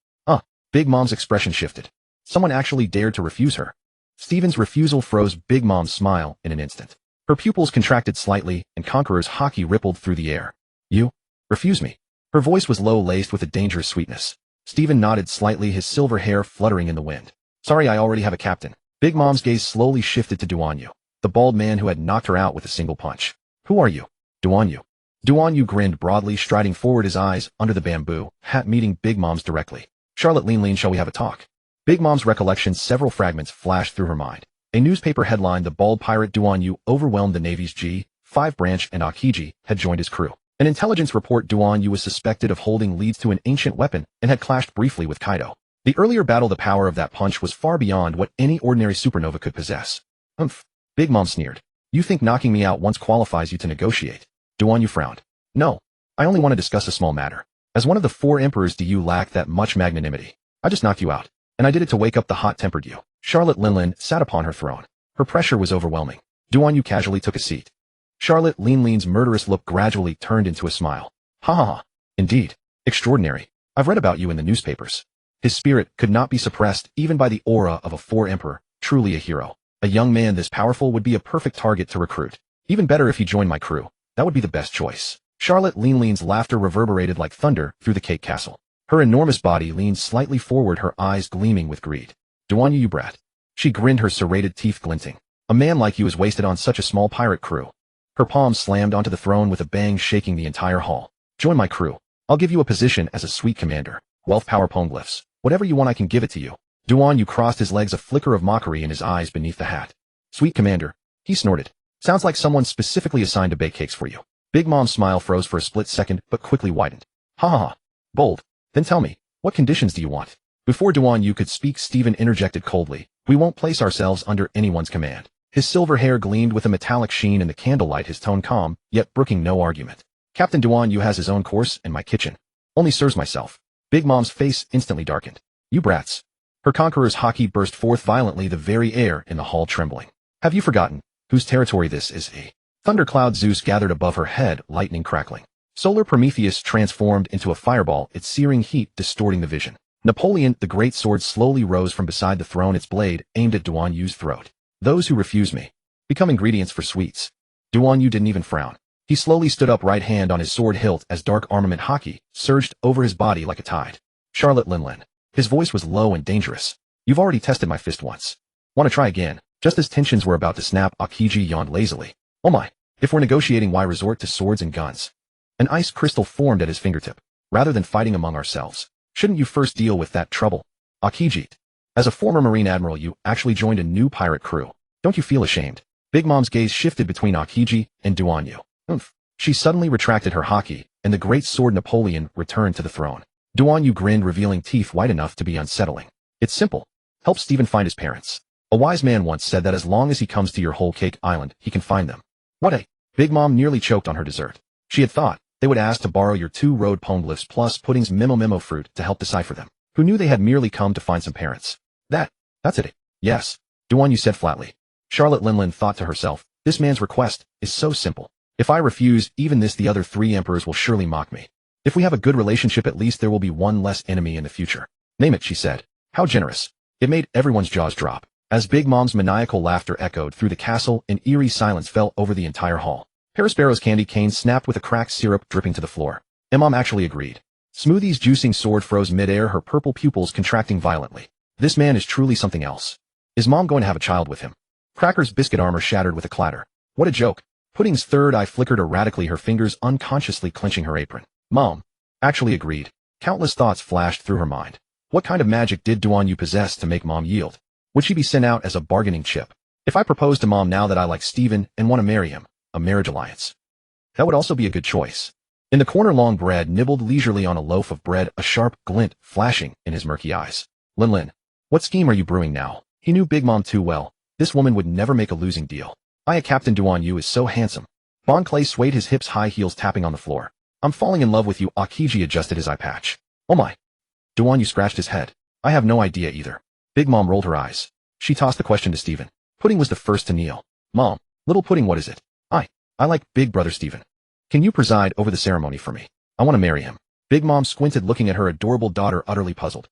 A: Big Mom's expression shifted. Someone actually dared to refuse her. Stephen's refusal froze Big Mom's smile in an instant. Her pupils contracted slightly, and Conqueror's haki rippled through the air. You refuse me? Her voice was low, laced with a dangerous sweetness. Stephen nodded slightly, his silver hair fluttering in the wind. Sorry, I already have a captain. Big Mom's gaze slowly shifted to Duanyu, the bald man who had knocked her out with a single punch. Who are you? Duanyu. Duanyu grinned broadly, striding forward, his eyes under the bamboo hat meeting Big Mom's directly. Charlotte Lean, shall we have a talk? Big Mom's recollection, several fragments flashed through her mind. A newspaper headline, the bald pirate Duanyu overwhelmed the Navy's G5 branch and Akiji had joined his crew. An intelligence report, Duanyu was suspected of holding leads to an ancient weapon and had clashed briefly with Kaido. The earlier battle, the power of that punch was far beyond what any ordinary supernova could possess. Big Mom sneered. You think knocking me out once qualifies you to negotiate? Duanyu frowned. No. I only want to discuss a small matter. As one of the 4 emperors, do you lack that much magnanimity? I just knocked you out, and I did it to wake up the hot-tempered you. Charlotte Linlin sat upon her throne. Her pressure was overwhelming. Duanyu casually took a seat. Charlotte Linlin's murderous look gradually turned into a smile. Ha ha ha. Indeed. Extraordinary. I've read about you in the newspapers. His spirit could not be suppressed even by the aura of a 4 emperor, truly a hero. A young man this powerful would be a perfect target to recruit. Even better if he joined my crew. That would be the best choice. Charlotte Linlin's laughter reverberated like thunder through the cake castle. Her enormous body leaned slightly forward, her eyes gleaming with greed. Duanyu, you brat. She grinned, her serrated teeth glinting. A man like you is wasted on such a small pirate crew. Her palm slammed onto the throne with a bang, shaking the entire hall. Join my crew. I'll give you a position as a suite commander. Wealth, power, poneglyphs. Whatever you want, I can give it to you. Duanyu crossed his legs, a flicker of mockery in his eyes beneath the hat. Suite commander. He snorted. Sounds like someone specifically assigned to bake cakes for you. Big Mom's smile froze for a split second, but quickly widened. Ha ha ha. Bold. Then tell me, what conditions do you want? Before Duanyu could speak, Stephen interjected coldly. We won't place ourselves under anyone's command. His silver hair gleamed with a metallic sheen in the candlelight, his tone calm, yet brooking no argument. Captain Duanyu has his own course, and my kitchen only serves myself. Big Mom's face instantly darkened. You brats. Her conqueror's haki burst forth violently, the very air in the hall trembling. Have you forgotten whose territory this is? A thundercloud Zeus gathered above her head, lightning crackling. Solar Prometheus transformed into a fireball, its searing heat distorting the vision. Napoleon, the great sword, slowly rose from beside the throne, its blade aimed at Duanyu's throat. Those who refuse me become ingredients for sweets. Duanyu didn't even frown. He slowly stood up, right hand on his sword hilt, as dark armament haki surged over his body like a tide. Charlotte Linlin. His voice was low and dangerous. You've already tested my fist once. Want to try again? Just as tensions were about to snap, Akiji yawned lazily. Oh my. If we're negotiating, why resort to swords and guns? An ice crystal formed at his fingertip. Rather than fighting among ourselves, shouldn't you first deal with that trouble? Akiji. As a former Marine Admiral, you actually joined a new pirate crew. Don't you feel ashamed? Big Mom's gaze shifted between Akiji and Duanyu. She suddenly retracted her haki, and the great sword Napoleon returned to the throne. Duanyu grinned, revealing teeth white enough to be unsettling. It's simple. Help Stephen find his parents. A wise man once said that as long as he comes to your whole cake island, he can find them. What a... Big Mom nearly choked on her dessert. She had thought they would ask to borrow your 2 road poneglyphs plus Pudding's memo fruit to help decipher them. Who knew they had merely come to find some parents? That's it. Yes. Duanyu said flatly. Charlotte Linlin thought to herself, this man's request is so simple. If I refuse even this, the other 3 emperors will surely mock me. If we have a good relationship, at least there will be one less enemy in the future. Name it, she said. How generous. It made everyone's jaws drop. As Big Mom's maniacal laughter echoed through the castle, an eerie silence fell over the entire hall. Parasparrow's candy cane snapped with a cracked syrup dripping to the floor. Mom actually agreed. Smoothie's juicing sword froze midair, her purple pupils contracting violently. This man is truly something else. Is Mom going to have a child with him? Cracker's biscuit armor shattered with a clatter. What a joke. Pudding's third eye flickered erratically, her fingers unconsciously clenching her apron. Mom actually agreed. Countless thoughts flashed through her mind. What kind of magic did Duanyu possess to make Mom yield? Would she be sent out as a bargaining chip? If I proposed to Mom now that I like Stephen and want to marry him, a marriage alliance. That would also be a good choice. In the corner, Long Bread nibbled leisurely on a loaf of bread, a sharp glint flashing in his murky eyes. Linlin, what scheme are you brewing now? He knew Big Mom too well. This woman would never make a losing deal. Captain Duanyu is so handsome. Bon Clay swayed his hips, high heels tapping on the floor. I'm falling in love with you. Akiji adjusted his eye patch. Oh my. Duanyu scratched his head. I have no idea either. Big Mom rolled her eyes. She tossed the question to Stephen. Pudding was the first to kneel. Mom, little Pudding, what is it? I like Big Brother Stephen. Can you preside over the ceremony for me? I want to marry him. Big Mom squinted, looking at her adorable daughter, utterly puzzled.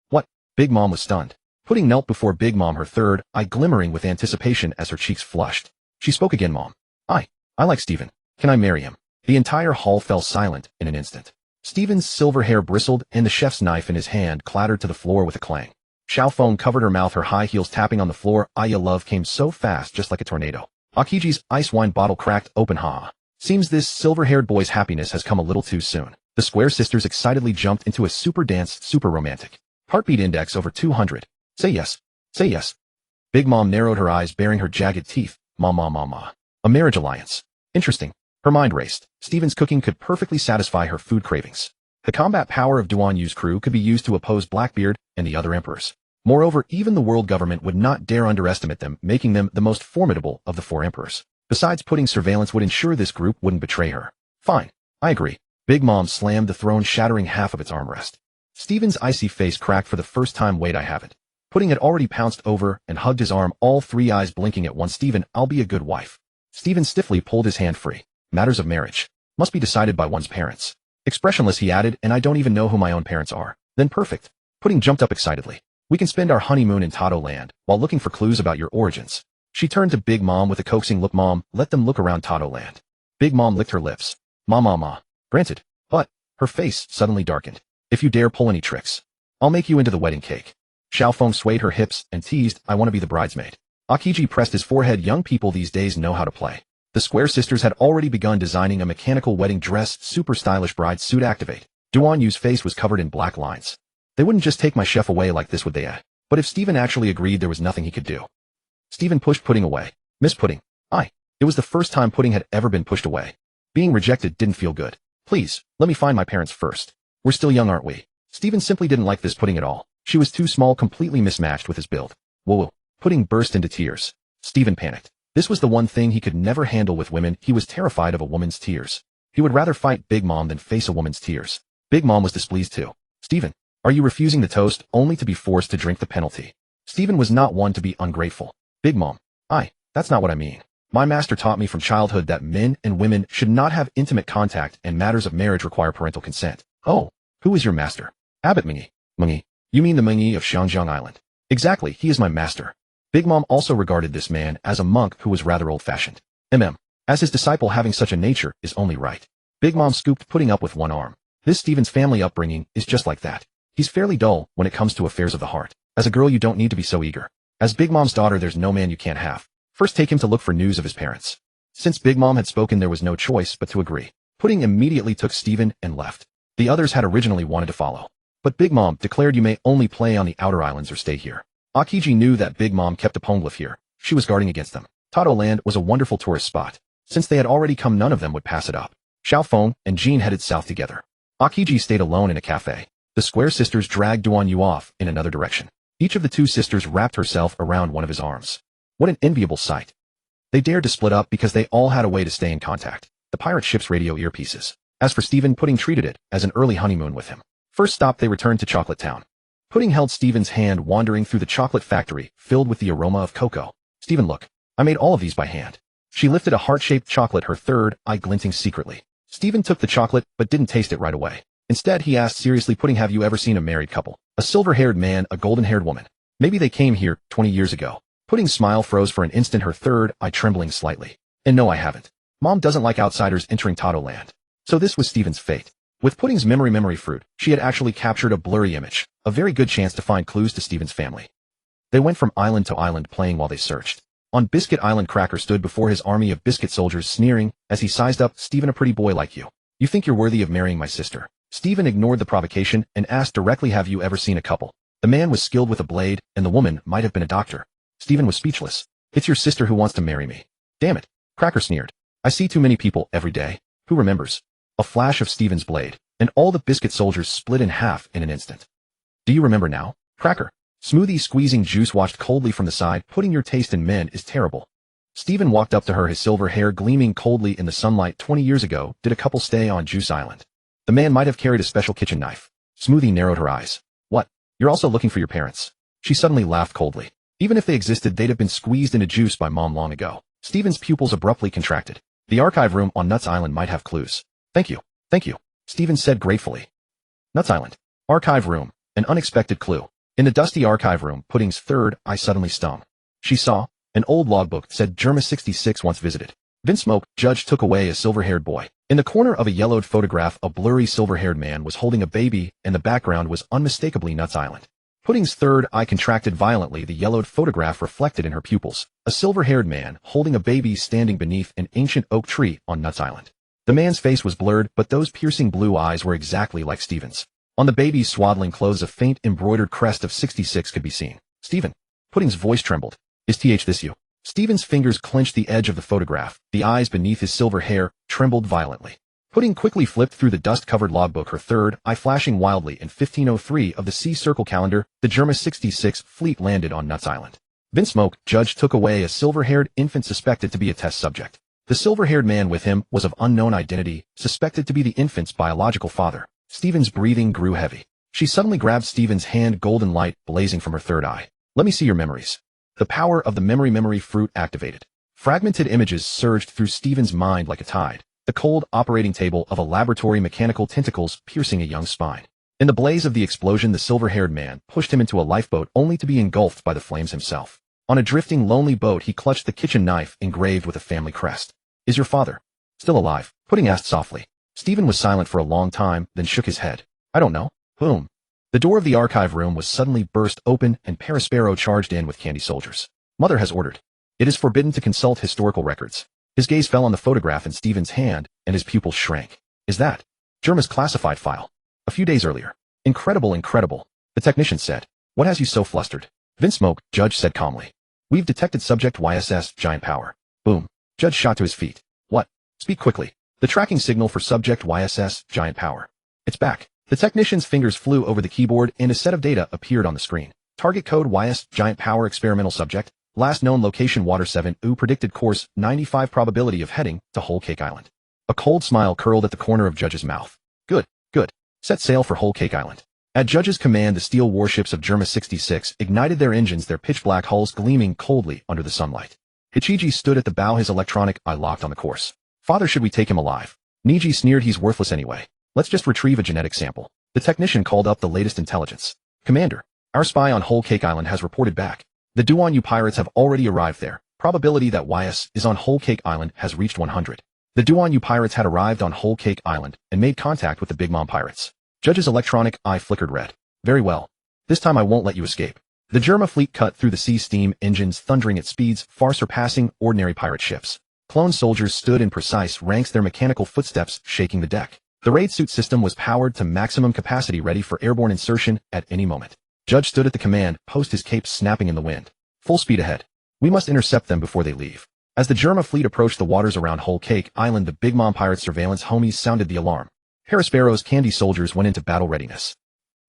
A: What? Big Mom was stunned. Pudding knelt before Big Mom, her third eye glimmering with anticipation as her cheeks flushed. She spoke again. Mom. I like Stephen. Can I marry him? The entire hall fell silent in an instant. Steven's silver hair bristled, and the chef's knife in his hand clattered to the floor with a clang. Xiaofeng covered her mouth, her high heels tapping on the floor. Aya love came so fast, just like a tornado. Akiji's ice wine bottle cracked open. Seems this silver-haired boy's happiness has come a little too soon. The Square sisters excitedly jumped into a super dance, super romantic. Heartbeat index over 200. Say yes. Say yes. Big Mom narrowed her eyes, baring her jagged teeth. Ma. A marriage alliance. Interesting. Her mind raced. Steven's cooking could perfectly satisfy her food cravings. The combat power of Duan Yu's crew could be used to oppose Blackbeard and the other emperors. Moreover, even the world government would not dare underestimate them, making them the most formidable of the 4 emperors. Besides, putting surveillance would ensure this group wouldn't betray her. Fine. I agree. Big Mom slammed the throne, shattering half of its armrest. Steven's icy face cracked for the first time. Wait, I have it. Pudding had already pounced over and hugged his arm, all 3 eyes blinking at once. Steven, I'll be a good wife. Steven stiffly pulled his hand free. Matters of marriage must be decided by one's parents. Expressionless, he added, and I don't even know who my own parents are. Then perfect. Pudding jumped up excitedly. We can spend our honeymoon in Tato Land while looking for clues about your origins. She turned to Big Mom with a coaxing look. Mom, let them look around Tato Land. Big Mom licked her lips. Ma. Granted. But her face suddenly darkened. If you dare pull any tricks, I'll make you into the wedding cake. Xiaofeng swayed her hips and teased, I want to be the bridesmaid. Akiji pressed his forehead. Young people these days know how to play. The Square sisters had already begun designing a mechanical wedding dress. Super stylish bride suit. Activate. Duan Yu's face was covered in black lines. They wouldn't just take my chef away like this, would they? But if Steven actually agreed, there was nothing he could do. Steven pushed Pudding away. Miss Pudding. It was the first time Pudding had ever been pushed away. Being rejected didn't feel good. Please, let me find my parents first. We're still young, aren't we? Steven simply didn't like this Pudding at all. She was too small, completely mismatched with his build. Whoa. Pudding burst into tears. Steven panicked. This was the one thing he could never handle with women. He was terrified of a woman's tears. He would rather fight Big Mom than face a woman's tears. Big Mom was displeased too. Steven, are you refusing the toast only to be forced to drink the penalty? Steven was not one to be ungrateful. Big Mom. That's not what I mean. My master taught me from childhood that men and women should not have intimate contact, and matters of marriage require parental consent. Oh, who is your master? Abbot Mingi. Mingi. You mean the Mingi of Xiangjiang Island? Exactly, he is my master. Big Mom also regarded this man as a monk who was rather old-fashioned. As his disciple, having such a nature is only right. Big Mom scooped Pudding up with one arm. This Steven's family upbringing is just like that. He's fairly dull when it comes to affairs of the heart. As a girl, you don't need to be so eager. As Big Mom's daughter, there's no man you can't have. First, take him to look for news of his parents. Since Big Mom had spoken, there was no choice but to agree. Pudding immediately took Steven and left. The others had originally wanted to follow, but Big Mom declared you may only play on the outer islands or stay here. Akiji knew that Big Mom kept a poneglyph here. She was guarding against them. Tato Land was a wonderful tourist spot. Since they had already come, none of them would pass it up. Xiaofeng and Jean headed south together. Akiji stayed alone in a cafe. The Square sisters dragged Duan Yu off in another direction. Each of the 2 sisters wrapped herself around one of his arms. What an enviable sight. They dared to split up because they all had a way to stay in contact. The pirate ship's radio earpieces. As for Steven, Pudding treated it as an early honeymoon with him. First stop, they returned to Chocolate Town. Pudding held Steven's hand, wandering through the chocolate factory, filled with the aroma of cocoa. Steven, look. I made all of these by hand. She lifted a heart-shaped chocolate, her third eye glinting secretly. Steven took the chocolate, but didn't taste it right away. Instead, he asked seriously, Pudding, have you ever seen a married couple? A silver-haired man, a golden-haired woman. Maybe they came here 20 years ago. Pudding's smile froze for an instant, her third eye trembling slightly. And no, I haven't. Mom doesn't like outsiders entering Tato Land. So this was Steven's fate. With Pudding's memory fruit, she had actually captured a blurry image, a very good chance to find clues to Steven's family. They went from island to island, playing while they searched. On Biscuit Island, Cracker stood before his army of biscuit soldiers, sneering as he sized up. Steven, a pretty boy like you. You think you're worthy of marrying my sister? Steven ignored the provocation and asked directly, have you ever seen a couple? The man was skilled with a blade, and the woman might have been a doctor. Steven was speechless. It's your sister who wants to marry me. Damn it. Cracker sneered. I see too many people every day. Who remembers? A flash of Steven's blade, and all the biscuit soldiers split in half in an instant. Do you remember now? Cracker. Smoothie squeezing juice watched coldly from the side. Pudding, your taste in men is terrible. Steven walked up to her, his silver hair gleaming coldly in the sunlight. 20 years ago, did a couple stay on Juice Island? The man might have carried a special kitchen knife. Smoothie narrowed her eyes. What? You're also looking for your parents? She suddenly laughed coldly. Even if they existed, they'd have been squeezed into juice by Mom long ago. Steven's pupils abruptly contracted. The archive room on Nuts Island might have clues. Thank you. Steven said gratefully. Nuts Island. Archive room. An unexpected clue. In the dusty archive room, Pudding's third eye suddenly stung. She saw an old logbook that said Germa 66 once visited. Vince Smoke, judge, took away a silver-haired boy. In the corner of a yellowed photograph, a blurry silver-haired man was holding a baby, and the background was unmistakably Nuts Island. Pudding's third eye contracted violently. The yellowed photograph reflected in her pupils a silver-haired man holding a baby standing beneath an ancient oak tree on Nuts Island. The man's face was blurred, but those piercing blue eyes were exactly like Stephen's. On the baby's swaddling clothes, a faint embroidered crest of 66 could be seen. Stephen. Pudding's voice trembled. Is this you? Stephen's fingers clenched the edge of the photograph. The eyes beneath his silver hair trembled violently. Pudding quickly flipped through the dust-covered logbook, her third eye flashing wildly. In 1503 of the Sea Circle calendar, the German 66 fleet landed on Nuts Island. Vinsmoke, judge, took away a silver-haired infant suspected to be a test subject. The silver-haired man with him was of unknown identity, suspected to be the infant's biological father. Stephen's breathing grew heavy. She suddenly grabbed Stephen's hand, golden light blazing from her third eye. Let me see your memories. The power of the memory fruit activated. Fragmented images surged through Stephen's mind like a tide. The cold operating table of a laboratory, mechanical tentacles piercing a young spine. In the blaze of the explosion, the silver-haired man pushed him into a lifeboat only to be engulfed by the flames himself. On a drifting, lonely boat, he clutched the kitchen knife engraved with a family crest. Is your father still alive? Pudding asked softly. Stephen was silent for a long time, then shook his head. I don't know. Boom. The door of the archive room was suddenly burst open, and Perispero charged in with candy soldiers. Mother has ordered. It is forbidden to consult historical records. His gaze fell on the photograph in Stephen's hand, and his pupils shrank. Is that Germa's classified file? A few days earlier. Incredible, incredible. The technician said. What has you so flustered? Vinsmoke, judge said calmly. We've detected subject YSS, giant power. Boom. Judge shot to his feet. What? Speak quickly. The tracking signal for subject YSS, giant power. It's back. The technician's fingers flew over the keyboard, and a set of data appeared on the screen. Target code YS, giant power, experimental subject. Last known location Water 7, predicted course, 95 probability of heading to Whole Cake Island. A cold smile curled at the corner of Judge's mouth. Good, good. Set sail for Whole Cake Island. At Judge's command, the steel warships of Germa 66 ignited their engines, their pitch-black hulls gleaming coldly under the sunlight. Hichiji stood at the bow, his electronic eye locked on the course. Father, should we take him alive? Niji sneered. He's worthless anyway. Let's just retrieve a genetic sample. The technician called up the latest intelligence. Commander, our spy on Whole Cake Island has reported back. The Duan pirates have already arrived there. Probability that YS is on Whole Cake Island has reached 100. The Duan pirates had arrived on Whole Cake Island and made contact with the Big Mom pirates. Judge's electronic eye flickered red. Very well. This time I won't let you escape. The Germa fleet cut through the sea, steam engines thundering at speeds far surpassing ordinary pirate ships. Clone soldiers stood in precise ranks, their mechanical footsteps shaking the deck. The raid suit system was powered to maximum capacity, ready for airborne insertion at any moment. Judge stood at the command post, his cape snapping in the wind. Full speed ahead. We must intercept them before they leave. As the Germa fleet approached the waters around Whole Cake Island, the Big Mom pirate surveillance homies sounded the alarm. Perispero's candy soldiers went into battle readiness.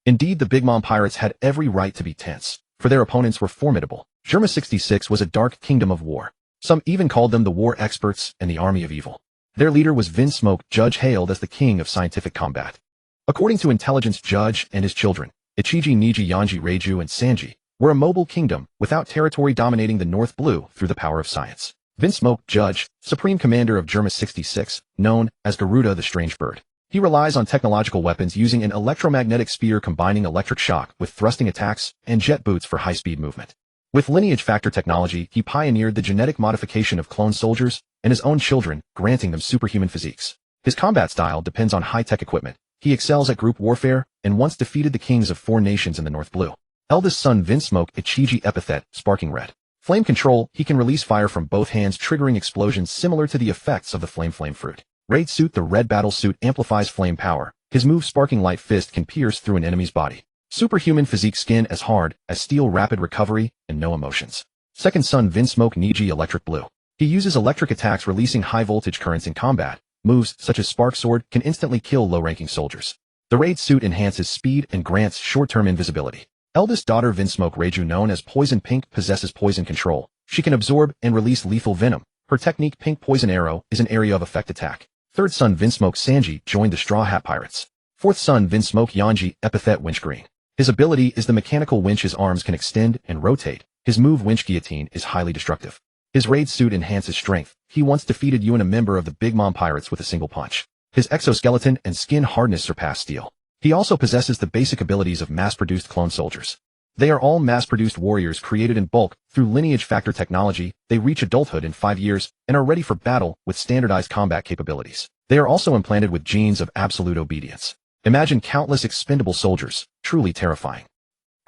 A: Indeed, the Big Mom pirates had every right to be tense, for their opponents were formidable. Germa 66 was a dark kingdom of war. Some even called them the war experts and the army of evil. Their leader was Vinsmoke, Judge, hailed as the king of scientific combat. According to intelligence, Judge and his children, Ichiji, Niji, Yanji, Reiju, and Sanji, were a mobile kingdom without territory, dominating the North Blue through the power of science. Vinsmoke, Judge, supreme commander of Germa 66, known as Garuda the Strange Bird. He relies on technological weapons, using an electromagnetic spear combining electric shock with thrusting attacks and jet boots for high-speed movement. With lineage factor technology, he pioneered the genetic modification of clone soldiers and his own children, granting them superhuman physiques. His combat style depends on high-tech equipment. He excels at group warfare and once defeated the kings of 4 nations in the North Blue. Eldest son Vinsmoke, Ichiji, epithet, sparking red. Flame control, he can release fire from both hands, triggering explosions similar to the effects of the flame fruit. Raid suit, the red battle suit amplifies flame power. His move, sparking light fist, can pierce through an enemy's body. Superhuman physique, skin as hard as steel, rapid recovery, and no emotions. Second son Vinsmoke, Niji, electric blue. He uses electric attacks, releasing high voltage currents in combat. Moves such as Spark Sword can instantly kill low-ranking soldiers. The raid suit enhances speed and grants short-term invisibility. Eldest daughter Vinsmoke, Reiju, known as Poison Pink, possesses poison control. She can absorb and release lethal venom. Her technique, Pink Poison Arrow, is an area of effect attack. Third son Vinsmoke, Sanji, joined the Straw Hat Pirates. Fourth son Vinsmoke, Yanji, epithet, Winch Green. His ability is the mechanical winch. His arms can extend and rotate. His move, Winch Guillotine, is highly destructive. His raid suit enhances strength. He once defeated Yuan, a member of the Big Mom pirates, with a single punch. His exoskeleton and skin hardness surpass steel. He also possesses the basic abilities of mass-produced clone soldiers. They are all mass-produced warriors created in bulk through lineage factor technology. They reach adulthood in 5 years and are ready for battle with standardized combat capabilities. They are also implanted with genes of absolute obedience. Imagine countless expendable soldiers, truly terrifying.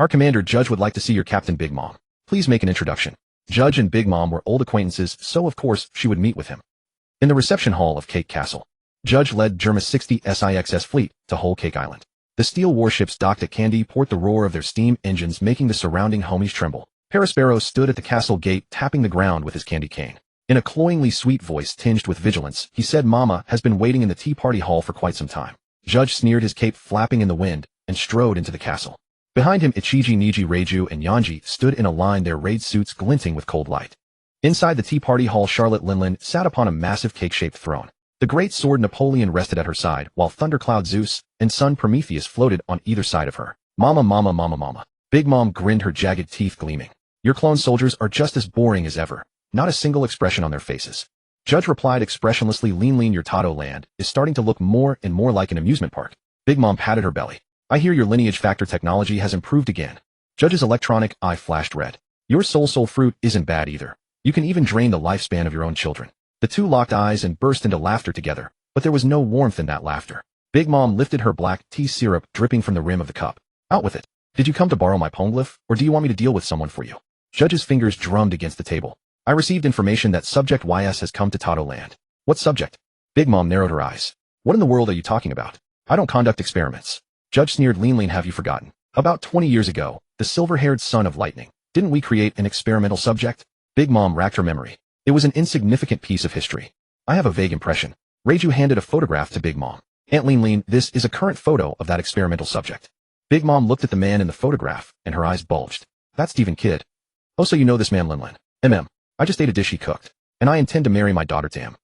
A: Our commander Judge would like to see your Captain Big Mom. Please make an introduction. Judge and Big Mom were old acquaintances, so of course she would meet with him. In the reception hall of Cake Castle, Judge led Germa's 60 SIXS fleet to Whole Cake Island. The steel warships docked at Candy Port, the roar of their steam engines making the surrounding homies tremble. Parasparrow stood at the castle gate tapping the ground with his candy cane. In a cloyingly sweet voice tinged with vigilance, he said Mama has been waiting in the tea party hall for quite some time. Judge sneered, his cape flapping in the wind, and strode into the castle. Behind him, Ichiji, Niji, Reiju, and Yanji stood in a line, their raid suits glinting with cold light. Inside the tea party hall, Charlotte Linlin sat upon a massive cake-shaped throne. The great sword Napoleon rested at her side, while Thundercloud Zeus and Sun Prometheus floated on either side of her. Mama, mama, mama, mama. Big Mom grinned, her jagged teeth gleaming. Your clone soldiers are just as boring as ever. Not a single expression on their faces. Judge replied expressionlessly, Lean, your Tato land is starting to look more and more like an amusement park. Big Mom patted her belly. I hear your lineage factor technology has improved again. Judge's electronic eye flashed red. Your soul fruit isn't bad either. You can even drain the lifespan of your own children. The two locked eyes and burst into laughter together, but there was no warmth in that laughter. Big Mom lifted her black tea syrup dripping from the rim of the cup. Out with it. Did you come to borrow my poneglyph, or do you want me to deal with someone for you? Judge's fingers drummed against the table. I received information that Subject YS has come to Tato land. What subject? Big Mom narrowed her eyes. What in the world are you talking about? I don't conduct experiments. Judge sneered, Lean, have you forgotten? About 20 years ago, the silver-haired son of lightning. Didn't we create an experimental subject? Big Mom racked her memory. It was an insignificant piece of history. I have a vague impression. Reiju handed a photograph to Big Mom. Aunt Lean, this is a current photo of that experimental subject. Big Mom looked at the man in the photograph, and her eyes bulged. That's Stephen Kidd. Oh, so you know this man Linlin. I just ate a dish he cooked, and I intend to marry my daughter to him.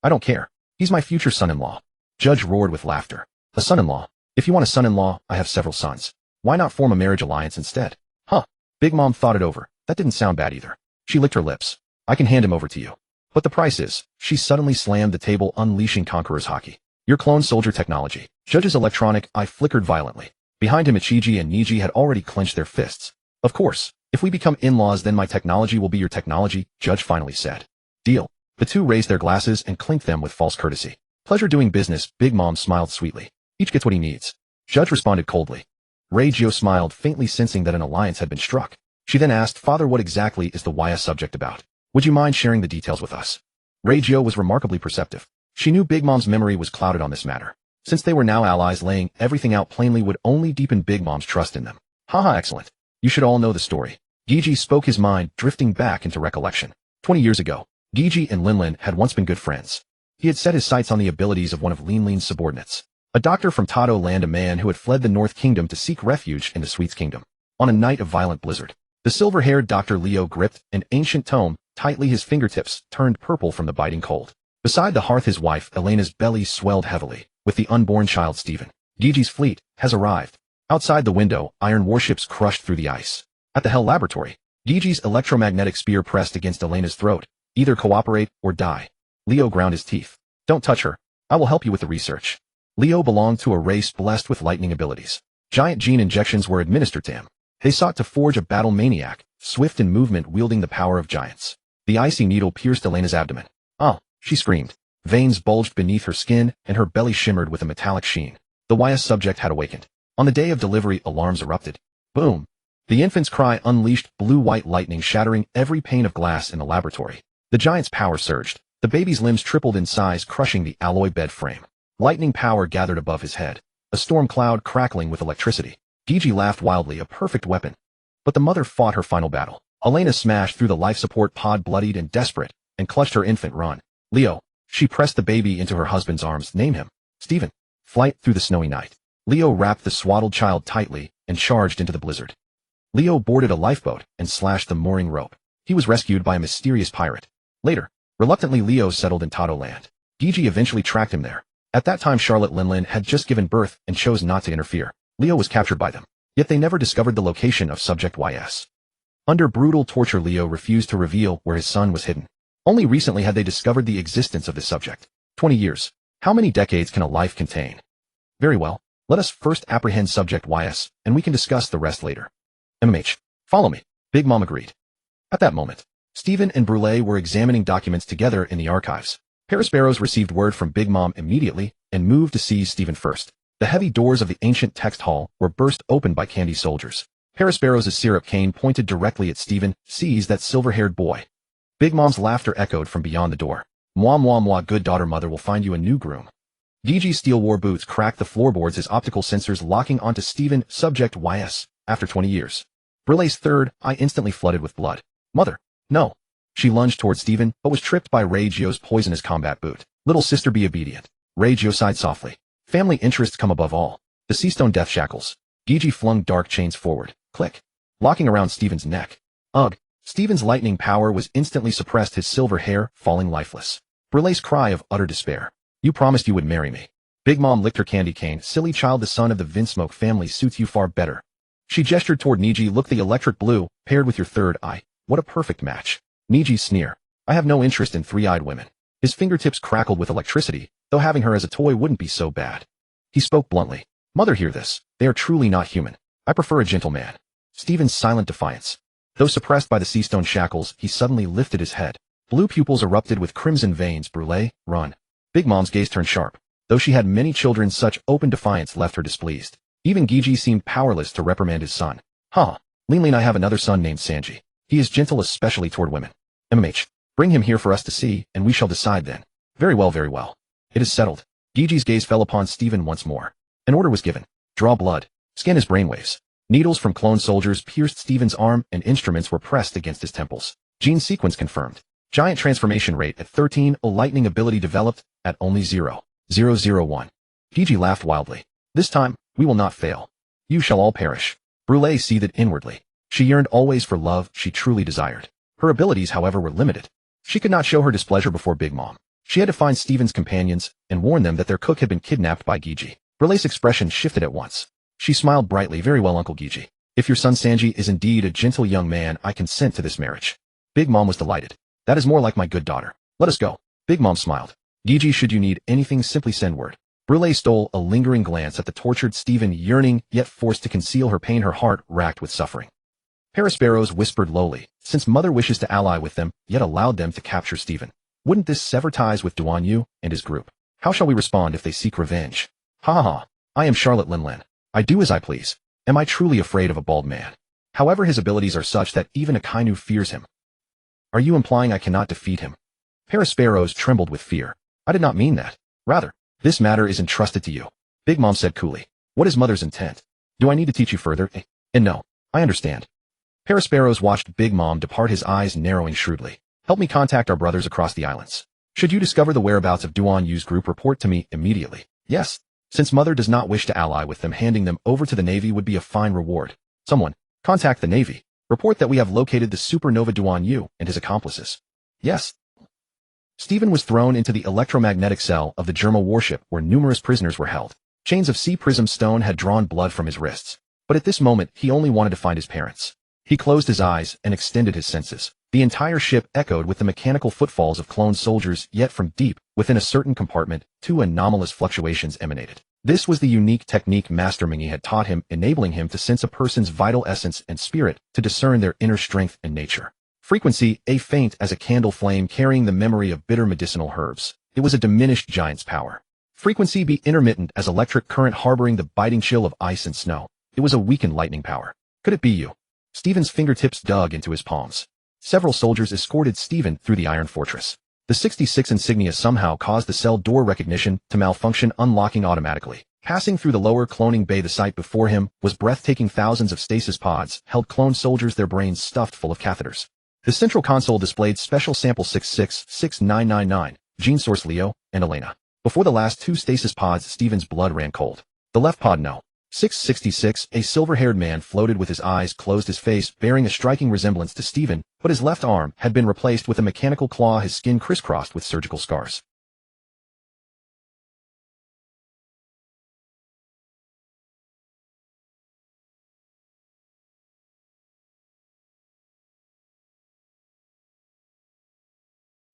A: I don't care. He's my future son-in-law. Judge roared with laughter. A son-in-law? If you want a son-in-law, I have several sons. Why not form a marriage alliance instead? Huh. Big Mom thought it over. That didn't sound bad either. She licked her lips. I can hand him over to you. But the price is, she suddenly slammed the table, unleashing Conqueror's Haki. Your clone soldier technology. Judge's electronic eye flickered violently. Behind him, Ichiji and Niji had already clenched their fists. Of course. If we become in-laws, then my technology will be your technology, Judge finally said. Deal. The two raised their glasses and clinked them with false courtesy. Pleasure doing business, Big Mom smiled sweetly. Each gets what he needs. Judge responded coldly. Reiju smiled, faintly sensing that an alliance had been struck. She then asked, Father, what exactly is the YS subject about? Would you mind sharing the details with us? Reiju was remarkably perceptive. She knew Big Mom's memory was clouded on this matter. Since they were now allies, laying everything out plainly would only deepen Big Mom's trust in them. Haha, excellent. You should all know the story. Gigi spoke his mind, drifting back into recollection. 20 years ago, Gigi and Linlin had once been good friends. He had set his sights on the abilities of one of Linlin's subordinates, a doctor from Tato land, a man who had fled the North Kingdom to seek refuge in the Sweets Kingdom. On a night of violent blizzard, the silver-haired Dr. Leo gripped an ancient tome tightly, his fingertips turned purple from the biting cold. Beside the hearth, his wife, Elena's belly swelled heavily, with the unborn child Stephen. Gigi's fleet has arrived. Outside the window, iron warships crushed through the ice. At the Hell Laboratory, Gigi's electromagnetic spear pressed against Elena's throat. Either cooperate or die. Leo ground his teeth. Don't touch her. I will help you with the research. Leo belonged to a race blessed with lightning abilities. Giant gene injections were administered to him. They sought to forge a battle maniac, swift in movement, wielding the power of giants. The icy needle pierced Elena's abdomen. Ah, she screamed. Veins bulged beneath her skin, and her belly shimmered with a metallic sheen. The YS subject had awakened. On the day of delivery, alarms erupted. Boom. The infant's cry unleashed blue-white lightning, shattering every pane of glass in the laboratory. The giant's power surged. The baby's limbs tripled in size, crushing the alloy bed frame. Lightning power gathered above his head, a storm cloud crackling with electricity. Gigi laughed wildly, a perfect weapon. But the mother fought her final battle. Elena smashed through the life support pod, bloodied and desperate, and clutched her infant. Run. Leo. She pressed the baby into her husband's arms. Name him. Stephen. Flight through the snowy night. Leo wrapped the swaddled child tightly and charged into the blizzard. Leo boarded a lifeboat and slashed the mooring rope. He was rescued by a mysterious pirate. Later, reluctantly, Leo settled in Tato land. Gigi eventually tracked him there. At that time, Charlotte Linlin had just given birth and chose not to interfere. Leo was captured by them. Yet they never discovered the location of Subject YS. Under brutal torture, Leo refused to reveal where his son was hidden. Only recently had they discovered the existence of this subject. 20 years. How many decades can a life contain? Very well. Let us first apprehend Subject YS, and we can discuss the rest later. Follow me. Big Mom agreed. At that moment, Stephen and Brule were examining documents together in the archives. Parasparrows received word from Big Mom immediately and moved to seize Stephen first. The heavy doors of the ancient text hall were burst open by candy soldiers. Parasparrows' syrup cane pointed directly at Stephen. Seize that silver-haired boy. Big Mom's laughter echoed from beyond the door. Mwah mwah mwah, good daughter, mother will find you a new groom. Gigi's steel war boots cracked the floorboards, his optical sensors locking onto Stephen. Subject YS. After 20 years. Brulee's third eye instantly flooded with blood. Mother. No. She lunged toward Stephen, but was tripped by Rei Jio's poisonous combat boot. Little sister, be obedient. Rei Jio sighed softly. Family interests come above all. The Seastone death shackles. Gigi flung dark chains forward. Click. Locking around Stephen's neck. Ugh. Stephen's lightning power was instantly suppressed, his silver hair falling lifeless. Brulee's cry of utter despair. You promised you would marry me. Big Mom licked her candy cane. Silly child, the son of the Vinsmoke family suits you far better. She gestured toward Niji. Look, the electric blue, paired with your third eye. What a perfect match. Niji's sneer. I have no interest in three-eyed women. His fingertips crackled with electricity, though having her as a toy wouldn't be so bad. He spoke bluntly. Mother, hear this. They are truly not human. I prefer a gentleman. Stephen's silent defiance. Though suppressed by the Seastone shackles, he suddenly lifted his head. Blue pupils erupted with crimson veins. Brulee, run. Big Mom's gaze turned sharp. Though she had many children, such open defiance left her displeased. Even Gigi seemed powerless to reprimand his son. Huh. Lean, I have another son named Sanji. He is gentle, especially toward women. MMH. Bring him here for us to see, and we shall decide then. Very well, very well. It is settled. Gigi's gaze fell upon Stephen once more. An order was given. Draw blood. Scan his brainwaves. Needles from clone soldiers pierced Stephen's arm, and instruments were pressed against his temples. Gene sequence confirmed. Giant transformation rate at 13. A lightning ability developed at only 0.001. Gigi laughed wildly. This time, we will not fail. You shall all perish. Brulee seethed inwardly. She yearned always for love she truly desired. Her abilities, however, were limited. She could not show her displeasure before Big Mom. She had to find Stephen's companions and warn them that their cook had been kidnapped by Gigi. Brulee's expression shifted at once. She smiled brightly. Very well, Uncle Gigi. If your son Sanji is indeed a gentle young man, I consent to this marriage. Big Mom was delighted. That is more like my good daughter. Let us go. Big Mom smiled. Gigi, should you need anything, simply send word. Brulee stole a lingering glance at the tortured Stephen, yearning yet forced to conceal her pain, her heart racked with suffering. Parasparrows whispered lowly, since Mother wishes to ally with them, yet allowed them to capture Stephen. Wouldn't this sever ties with Duan Yu and his group? How shall we respond if they seek revenge? Ha ha ha. I am Charlotte Linlin. I do as I please. Am I truly afraid of a bald man? However, his abilities are such that even a Kainu fears him. Are you implying I cannot defeat him? Parasparrows trembled with fear. I did not mean that. Rather, this matter is entrusted to you. Big Mom said coolly. What is Mother's intent? Do I need to teach you further? And no, I understand. Parasparrows watched Big Mom depart, his eyes narrowing shrewdly. Help me contact our brothers across the islands. Should you discover the whereabouts of Duan Yu's group, report to me immediately. Yes. Since Mother does not wish to ally with them, handing them over to the Navy would be a fine reward. Someone, contact the Navy. Report that we have located the supernova Duan Yu and his accomplices. Yes. Stephen was thrown into the electromagnetic cell of the Germa warship where numerous prisoners were held. Chains of sea prism stone had drawn blood from his wrists. But at this moment, he only wanted to find his parents. He closed his eyes and extended his senses. The entire ship echoed with the mechanical footfalls of clone soldiers, yet from deep within a certain compartment, two anomalous fluctuations emanated. This was the unique technique Master Mingy had taught him, enabling him to sense a person's vital essence and spirit, to discern their inner strength and nature. Frequency, A, faint as a candle flame carrying the memory of bitter medicinal herbs. It was a diminished giant's power. Frequency, B, intermittent as electric current harboring the biting chill of ice and snow. It was a weakened lightning power. Could it be you? Stephen's fingertips dug into his palms. Several soldiers escorted Stephen through the iron fortress. The 66 insignia somehow caused the cell door recognition to malfunction, unlocking automatically. Passing through the lower cloning bay, the sight before him was breathtaking. Thousands of stasis pods held clone soldiers, their brains stuffed full of catheters. The central console displayed special sample 666999, gene source Leo and Elena. Before the last two stasis pods, Stephen's blood ran cold. The left pod, no. 666, a silver-haired man floated with his eyes closed, his face bearing a striking resemblance to Stephen, but his left arm had been replaced with a mechanical claw, his skin crisscrossed with surgical scars.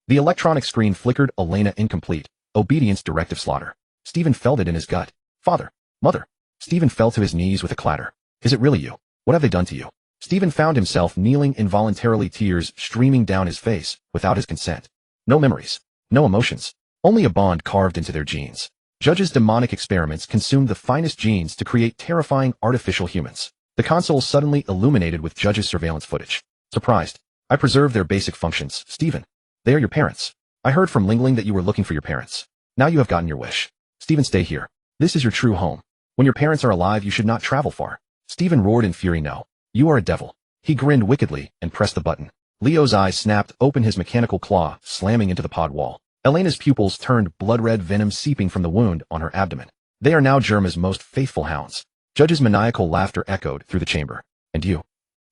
A: The electronic screen flickered. Elena incomplete. Obedience, directive slaughter. Stephen felt it in his gut. Father. Mother. Stephen fell to his knees with a clatter. Is it really you? What have they done to you? Stephen found himself kneeling involuntarily, tears streaming down his face, without his consent. No memories. No emotions. only a bond carved into their genes. Judge's demonic experiments consumed the finest genes to create terrifying artificial humans. The console suddenly illuminated with Judge's surveillance footage. Surprised. I preserved their basic functions, Stephen. They are your parents. I heard from Lingling that you were looking for your parents. Now you have gotten your wish. Stephen, stay here. This is your true home. When your parents are alive, you should not travel far. Stephen roared in fury. No. You are a devil. He grinned wickedly and pressed the button. Leo's eyes snapped open, his mechanical claw slamming into the pod wall. Elena's pupils turned blood-red, venom seeping from the wound on her abdomen. They are now Germa's most faithful hounds. Judge's maniacal laughter echoed through the chamber. And you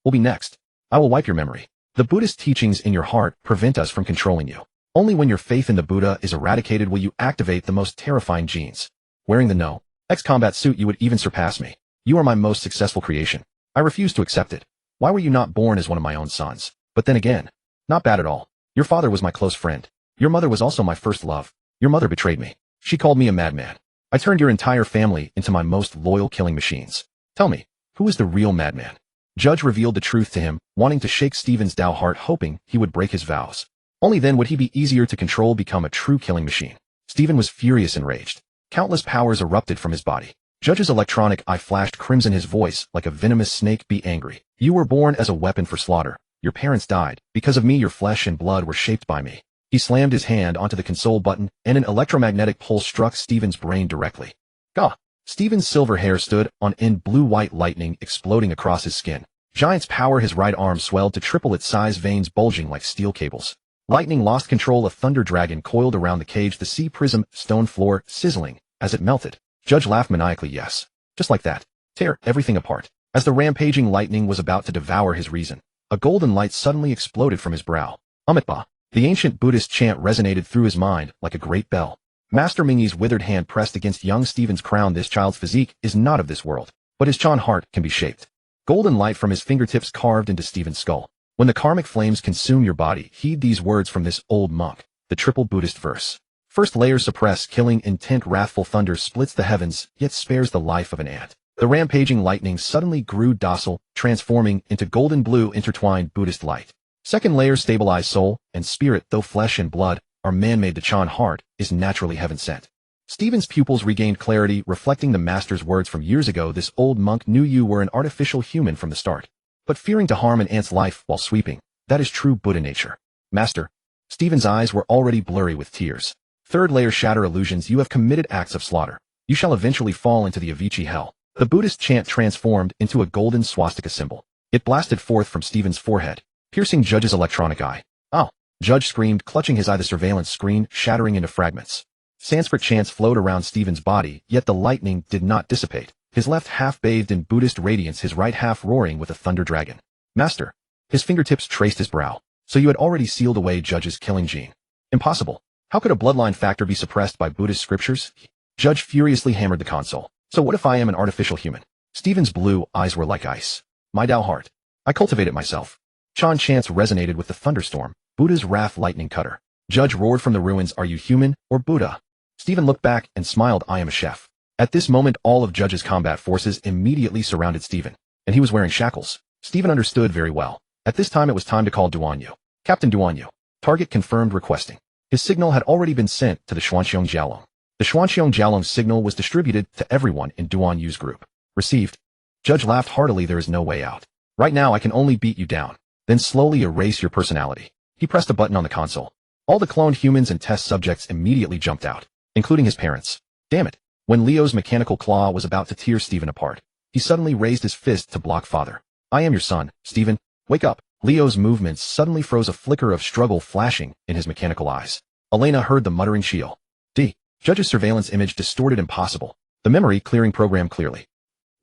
A: will be next. I will wipe your memory. The Buddhist teachings in your heart prevent us from controlling you. Only when your faith in the Buddha is eradicated will you activate the most terrifying genes. Wearing the No X-combat suit, you would even surpass me. You are my most successful creation. I refuse to accept it. Why were you not born as one of my own sons? But then again, not bad at all. Your father was my close friend. Your mother was also my first love. Your mother betrayed me. She called me a madman. I turned your entire family into my most loyal killing machines. Tell me, who is the real madman? Judge revealed the truth to him, wanting to shake Stephen's Tao heart, hoping he would break his vows. Only then would he be easier to control, become a true killing machine. Stephen was furious and enraged. Countless powers erupted from his body. Judge's electronic eye flashed crimson, his voice like a venomous snake. Be angry. You were born as a weapon for slaughter. Your parents died. Because of me, your flesh and blood were shaped by me. He slammed his hand onto the console button, and an electromagnetic pulse struck Stephen's brain directly. Gah! Stephen's silver hair stood on end, blue-white lightning exploding across his skin. Giant's power, his right arm swelled to triple its size, veins bulging like steel cables. Lightning lost control, a thunder dragon coiled around the cage, the sea prism, stone floor, sizzling as it melted. Judge laughed maniacally. Yes. Just like that. Tear everything apart. As the rampaging lightning was about to devour his reason, a golden light suddenly exploded from his brow. Amitba. The ancient Buddhist chant resonated through his mind like a great bell. Master Mingyi's withered hand pressed against young Stephen's crown. This child's physique is not of this world, but his Chan heart can be shaped. Golden light from his fingertips carved into Stephen's skull. When the karmic flames consume your body, heed these words from this old monk, the triple Buddhist verse. First layer suppress, killing intent, wrathful thunder splits the heavens, yet spares the life of an ant. The rampaging lightning suddenly grew docile, transforming into golden blue intertwined Buddhist light. Second layer stabilize soul and spirit, though flesh and blood are man-made, the Chan heart is naturally heaven-sent. Stephen's pupils regained clarity, reflecting the master's words from years ago. This old monk knew you were an artificial human from the start, but fearing to harm an ant's life while sweeping. That is true Buddha nature. Master. Stephen's eyes were already blurry with tears. Third layer shatter illusions. You have committed acts of slaughter. You shall eventually fall into the Avicii hell. The Buddhist chant transformed into a golden swastika symbol. It blasted forth from Stephen's forehead, piercing Judge's electronic eye. Oh! Judge screamed, clutching his eye, the surveillance screen shattering into fragments. Sanskrit chants flowed around Stephen's body, yet the lightning did not dissipate. His left half bathed in Buddhist radiance, his right half roaring with a thunder dragon. Master. His fingertips traced his brow. So you had already sealed away Judge's killing gene. Impossible. How could a bloodline factor be suppressed by Buddhist scriptures? Judge furiously hammered the console. So what if I am an artificial human? Stephen's blue eyes were like ice. My Tao heart. I cultivated myself. Chan chants resonated with the thunderstorm, Buddha's wrath lightning cutter. Judge roared from the ruins, are you human or Buddha? Stephen looked back and smiled, I am a chef. At this moment, all of Judge's combat forces immediately surrounded Stephen, and he was wearing shackles. Stephen understood very well. At this time, it was time to call Duanyu. Captain Duanyu. Target confirmed, requesting. His signal had already been sent to the Xuanxiong Jialong. The Xuanxiong Jialong signal was distributed to everyone in Duanyu's group. Received. Judge laughed heartily, there is no way out. Right now, I can only beat you down, then slowly erase your personality. He pressed a button on the console. All the cloned humans and test subjects immediately jumped out, including his parents. Damn it. When Leo's mechanical claw was about to tear Stephen apart, he suddenly raised his fist to block father. I am your son, Stephen. Wake up. Leo's movements suddenly froze, a flicker of struggle flashing in his mechanical eyes. Elena heard the muttering shield. D. Judge's surveillance image distorted, impossible. The memory clearing program clearly.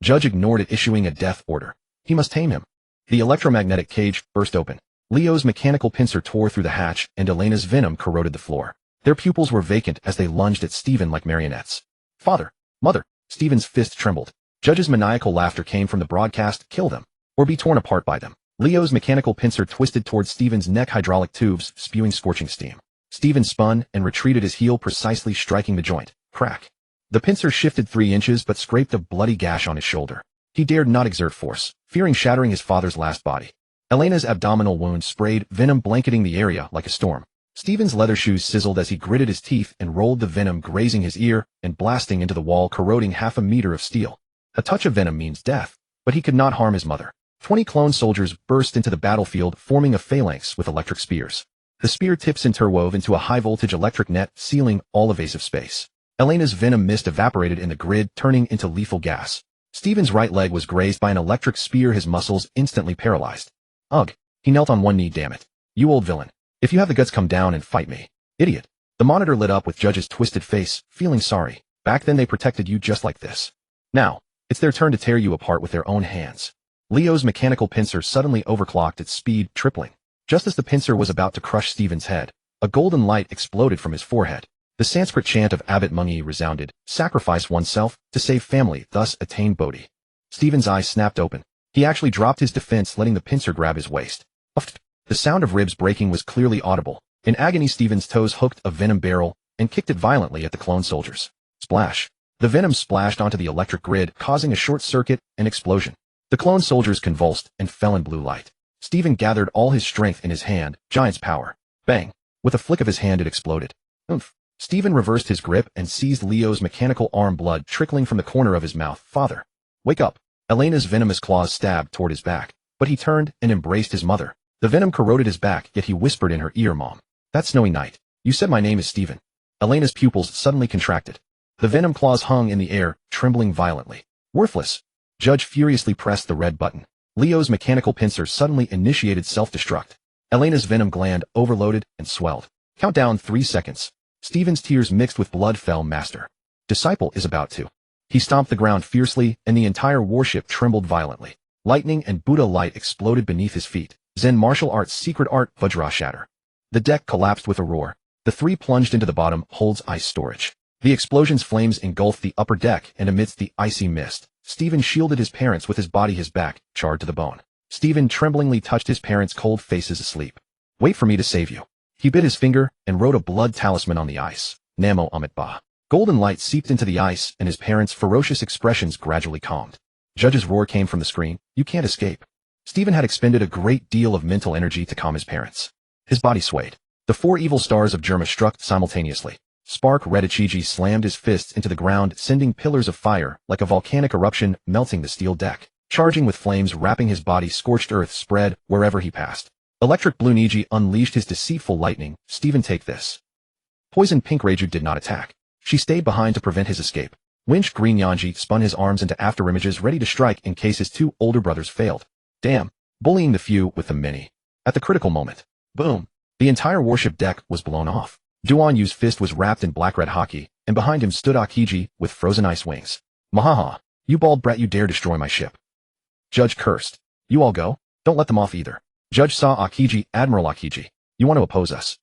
A: Judge ignored it, issuing a death order. He must tame him. The electromagnetic cage burst open. Leo's mechanical pincer tore through the hatch, and Elena's venom corroded the floor. Their pupils were vacant as they lunged at Stephen like marionettes. Father! Mother! Stephen's fist trembled. Judge's maniacal laughter came from the broadcast, kill them, or be torn apart by them. Leo's mechanical pincer twisted towards Stephen's neck, hydraulic tubes spewing scorching steam. Stephen spun and retreated, his heel precisely striking the joint. Crack. The pincer shifted 3 inches but scraped a bloody gash on his shoulder. He dared not exert force, fearing shattering his father's last body. Elena's abdominal wound sprayed, venom blanketing the area like a storm. Steven's leather shoes sizzled as he gritted his teeth and rolled the venom grazing his ear and blasting into the wall, corroding half a meter of steel. A touch of venom means death, but he could not harm his mother. 20 clone soldiers burst into the battlefield, forming a phalanx with electric spears. The spear tips interwove into a high-voltage electric net, sealing all evasive space. Elena's venom mist evaporated in the grid, turning into lethal gas. Steven's right leg was grazed by an electric spear, his muscles instantly paralyzed. Ugh. He knelt on one knee. Damn it. You old villain. If you have the guts, come down and fight me. Idiot. The monitor lit up with Judge's twisted face, feeling sorry. Back then they protected you just like this. Now, it's their turn to tear you apart with their own hands. Leo's mechanical pincer suddenly overclocked its speed, tripling. Just as the pincer was about to crush Steven's head, a golden light exploded from his forehead. The Sanskrit chant of Abbot Mungi resounded, sacrifice oneself to save family, thus attain Bodhi. Steven's eyes snapped open. He actually dropped his defense, letting the pincer grab his waist. Uffed. The sound of ribs breaking was clearly audible. In agony, Steven's toes hooked a venom barrel and kicked it violently at the clone soldiers. Splash. The venom splashed onto the electric grid, causing a short circuit and explosion. The clone soldiers convulsed and fell in blue light. Steven gathered all his strength in his hand, giant's power. Bang. With a flick of his hand it exploded. Oomph. Steven reversed his grip and seized Leo's mechanical arm, blood trickling from the corner of his mouth. Father. Wake up. Elena's venomous claws stabbed toward his back, but he turned and embraced his mother. The venom corroded his back, yet he whispered in her ear, Mom. That snowy night. You said my name is Steven. Elena's pupils suddenly contracted. The venom claws hung in the air, trembling violently. Worthless. Judge furiously pressed the red button. Leo's mechanical pincer suddenly initiated self-destruct. Elena's venom gland overloaded and swelled. Countdown 3 seconds. Steven's tears mixed with blood fell. Master. Disciple is about to. He stomped the ground fiercely, and the entire warship trembled violently. Lightning and Buddha light exploded beneath his feet. Zen martial arts secret art Vajra shatter. The deck collapsed with a roar. The three plunged into the bottom hold's ice storage. The explosion's flames engulfed the upper deck, and amidst the icy mist, Steven shielded his parents with his body, his back charred to the bone. Steven tremblingly touched his parents' cold faces asleep. Wait for me to save you. He bit his finger and wrote a blood talisman on the ice. Namo Amit Ba. Golden light seeped into the ice, and his parents' ferocious expressions gradually calmed. Judge's roar came from the screen. You can't escape. Steven had expended a great deal of mental energy to calm his parents. His body swayed. The 4 evil stars of Germa struck simultaneously. Spark Red Ichiji slammed his fists into the ground, sending pillars of fire like a volcanic eruption, melting the steel deck. Charging with flames wrapping his body, scorched earth spread wherever he passed. Electric Blue Niji unleashed his deceitful lightning. Steven, take this. Poison Pink Reiju did not attack. She stayed behind to prevent his escape. Winch Green Yanji spun his arms into afterimages, ready to strike in case his 2 older brothers failed. Damn. Bullying the few with the many. At the critical moment. Boom. The entire warship deck was blown off. Duan Yu's fist was wrapped in black-red hockey, and behind him stood Akiji with frozen ice wings. Mahaha. You bald brat, you dare destroy my ship. Judge cursed. You all go? Don't let them off either. Judge saw Akiji. Admiral Akiji. You want to oppose us?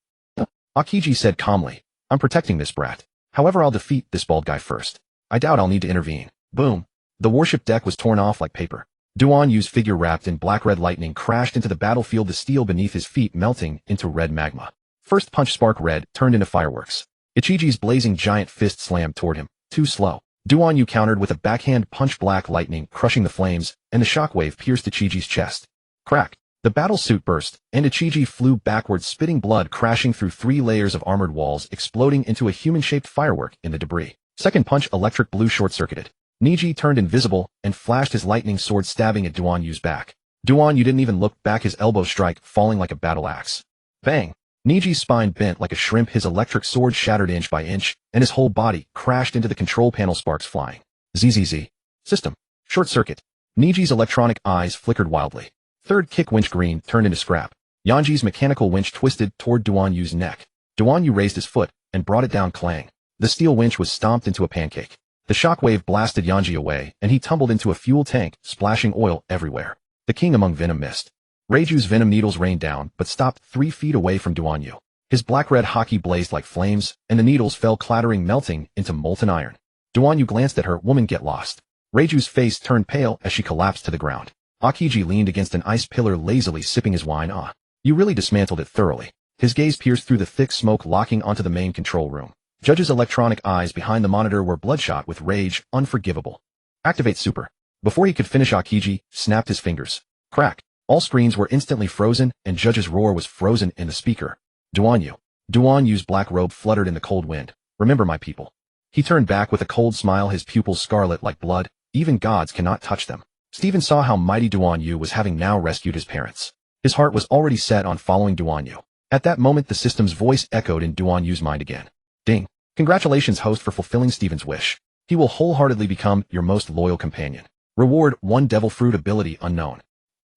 A: Akiji said calmly. I'm protecting this brat. However, I'll defeat this bald guy first. I doubt I'll need to intervene. Boom. The warship deck was torn off like paper. Duan Yu's figure, wrapped in black-red lightning, crashed into the battlefield, the steel beneath his feet melting into red magma. First punch Spark Red turned into fireworks. Ichiji's blazing giant fist slammed toward him. Too slow. Duan Yu countered with a backhand punch, black lightning crushing the flames, and the shockwave pierced Ichiji's chest. Crack. The battle suit burst, and Ichiji flew backwards, spitting blood, crashing through 3 layers of armored walls, exploding into a human-shaped firework in the debris. Second punch, electric blue short-circuited. Niji turned invisible and flashed his lightning sword, stabbing at Duan Yu's back. Duan Yu didn't even look back, his elbow strike falling like a battle axe. Bang! Niji's spine bent like a shrimp, his electric sword shattered inch by inch, and his whole body crashed into the control panel, sparks flying. ZZZ. System. Short circuit. Niji's electronic eyes flickered wildly. Third kick, winch green turned into scrap. Yanji's mechanical winch twisted toward Duan Yu's neck. Duan Yu raised his foot and brought it down, clang. The steel winch was stomped into a pancake. The shockwave blasted Yanji away, and he tumbled into a fuel tank, splashing oil everywhere. The king among venom mist. Reiju's venom needles rained down, but stopped 3 feet away from Duan Yu. His black-red hockey blazed like flames, and the needles fell clattering, melting into molten iron. Duan Yu glanced at her. Woman, get lost. Reiju's face turned pale as she collapsed to the ground. Akiji leaned against an ice pillar, lazily sipping his wine. Ah, you really dismantled it thoroughly. His gaze pierced through the thick smoke, locking onto the main control room. Judge's electronic eyes behind the monitor were bloodshot with rage, unforgivable. Activate super. Before he could finish, Akiji snapped his fingers. Crack. All screens were instantly frozen, and Judge's roar was frozen in the speaker. Duan Yu. Duan Yu's black robe fluttered in the cold wind. Remember my people. He turned back with a cold smile, his pupils scarlet like blood. Even gods cannot touch them. Stephen saw how mighty Duan Yu was, having now rescued his parents. His heart was already set on following Duan Yu. At that moment the system's voice echoed in Duan Yu's mind again. Ding. Congratulations host for fulfilling Stephen's wish. He will wholeheartedly become your most loyal companion. Reward 1 devil fruit ability unknown.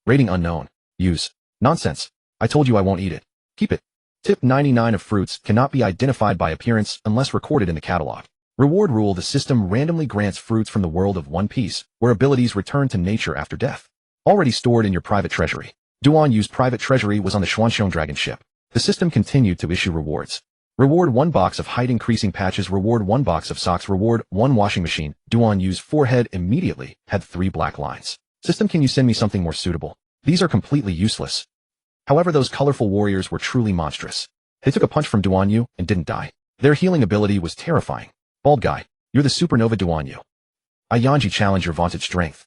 A: Rating unknown. Use. Nonsense. I told you I won't eat it. Keep it. Tip 99 of fruits cannot be identified by appearance unless recorded in the catalog. Reward rule: the system randomly grants fruits from the world of One Piece, where abilities return to nature after death. Already stored in your private treasury. Duan Yu's private treasury was on the Xuanxiong dragon ship. The system continued to issue rewards. Reward 1 box of height increasing patches. Reward 1 box of socks. Reward 1 washing machine. Duan Yu's forehead immediately had 3 black lines. System, can you send me something more suitable? These are completely useless. However, those colorful warriors were truly monstrous. They took a punch from Duan Yu and didn't die. Their healing ability was terrifying. Bald guy, you're the supernova Duan Yu. Iyanji, challenge your vaunted strength.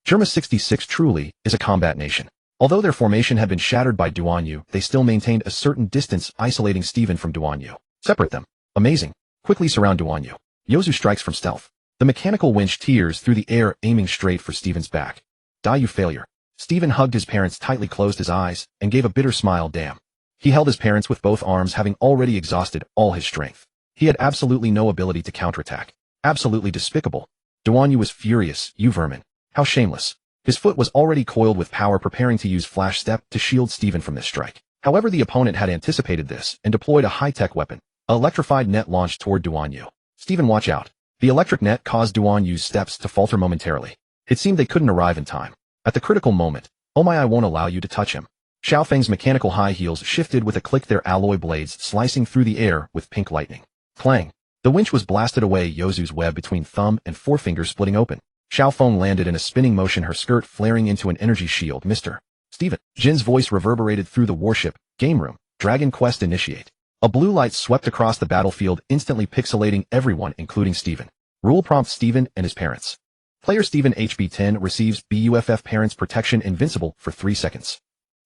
A: Germa 66 truly is a combat nation. Although their formation had been shattered by Duan Yu, they still maintained a certain distance, isolating Stephen from Duan Yu. Separate them. Amazing. Quickly surround Duan Yu. Yozu strikes from stealth. The mechanical winch tears through the air, aiming straight for Stephen's back. Die, you failure. Stephen hugged his parents tightly, closed his eyes, and gave a bitter smile. Damn. He held his parents with both arms, having already exhausted all his strength. He had absolutely no ability to counterattack. Absolutely despicable. Duan Yu was furious. You vermin. How shameless. His foot was already coiled with power, preparing to use Flash Step to shield Stephen from this strike. However, the opponent had anticipated this and deployed a high-tech weapon. An electrified net launched toward Duan Yu. Stephen, watch out. The electric net caused Duan Yu's steps to falter momentarily. It seemed they couldn't arrive in time. At the critical moment, oh my, I won't allow you to touch him. Xiao Feng's mechanical high heels shifted with a click, their alloy blades slicing through the air with pink lightning. Clang. The winch was blasted away, Yozu's web between thumb and forefinger splitting open. Xiao Feng landed in a spinning motion, her skirt flaring into an energy shield. Mr. Stephen. Jin's voice reverberated through the warship. Game room. Dragon Quest initiate. A blue light swept across the battlefield, instantly pixelating everyone, including Stephen. Rule prompt: Stephen and his parents. Player Stephen HB10 receives BUFF parents protection, invincible for 3 seconds.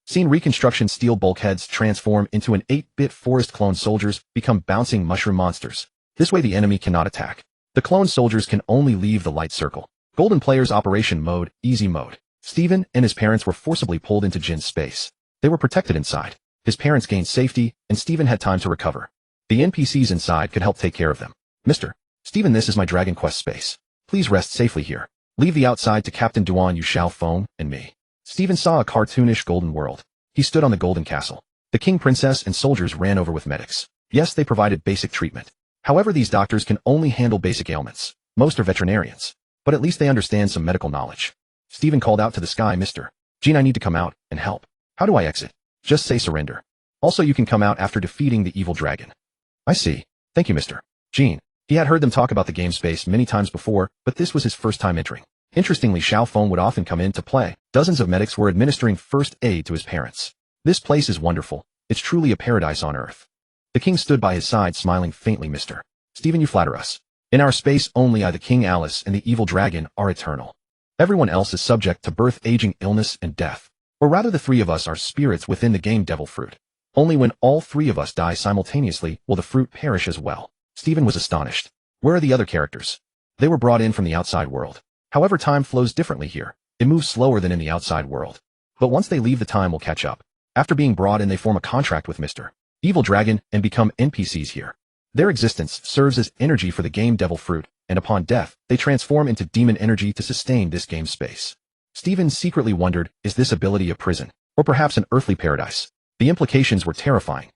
A: Scene reconstruction: steel bulkheads transform into an 8-bit forest. Clone soldiers become bouncing mushroom monsters. This way the enemy cannot attack. The clone soldiers can only leave the light circle. Golden players operation mode, easy mode. Stephen and his parents were forcibly pulled into Jin's space. They were protected inside. His parents gained safety, and Stephen had time to recover. The NPCs inside could help take care of them. Mr. Stephen, this is my Dragon Quest space. Please rest safely here. Leave the outside to Captain Duan Yu, Xiao Feng, and me. Stephen saw a cartoonish golden world. He stood on the golden castle. The king, princess, and soldiers ran over with medics. Yes, they provided basic treatment. However, these doctors can only handle basic ailments. Most are veterinarians. But at least they understand some medical knowledge. Stephen called out to the sky, Mr. Jean, I need to come out and help. How do I exit? Just say surrender. Also, you can come out after defeating the evil dragon. I see. Thank you, Mr. Jean. He had heard them talk about the game space many times before, but this was his first time entering. Interestingly, Xiao Feng would often come in to play. Dozens of medics were administering first aid to his parents. This place is wonderful. It's truly a paradise on earth. The king stood by his side, smiling faintly. Mr. Stephen, you flatter us. In our space, only I, the King, Alice, and the evil dragon are eternal. Everyone else is subject to birth, aging, illness, and death. Or rather, the 3 of us are spirits within the game devil fruit. Only when all 3 of us die simultaneously will the fruit perish as well. Stephen was astonished. Where are the other characters? They were brought in from the outside world. However, time flows differently here. It moves slower than in the outside world. But once they leave, the time will catch up. After being brought in, they form a contract with Mr. Evil Dragon and become NPCs here. Their existence serves as energy for the game devil fruit, and upon death, they transform into demon energy to sustain this game space. Stephen secretly wondered, is this ability a prison, or perhaps an earthly paradise? The implications were terrifying.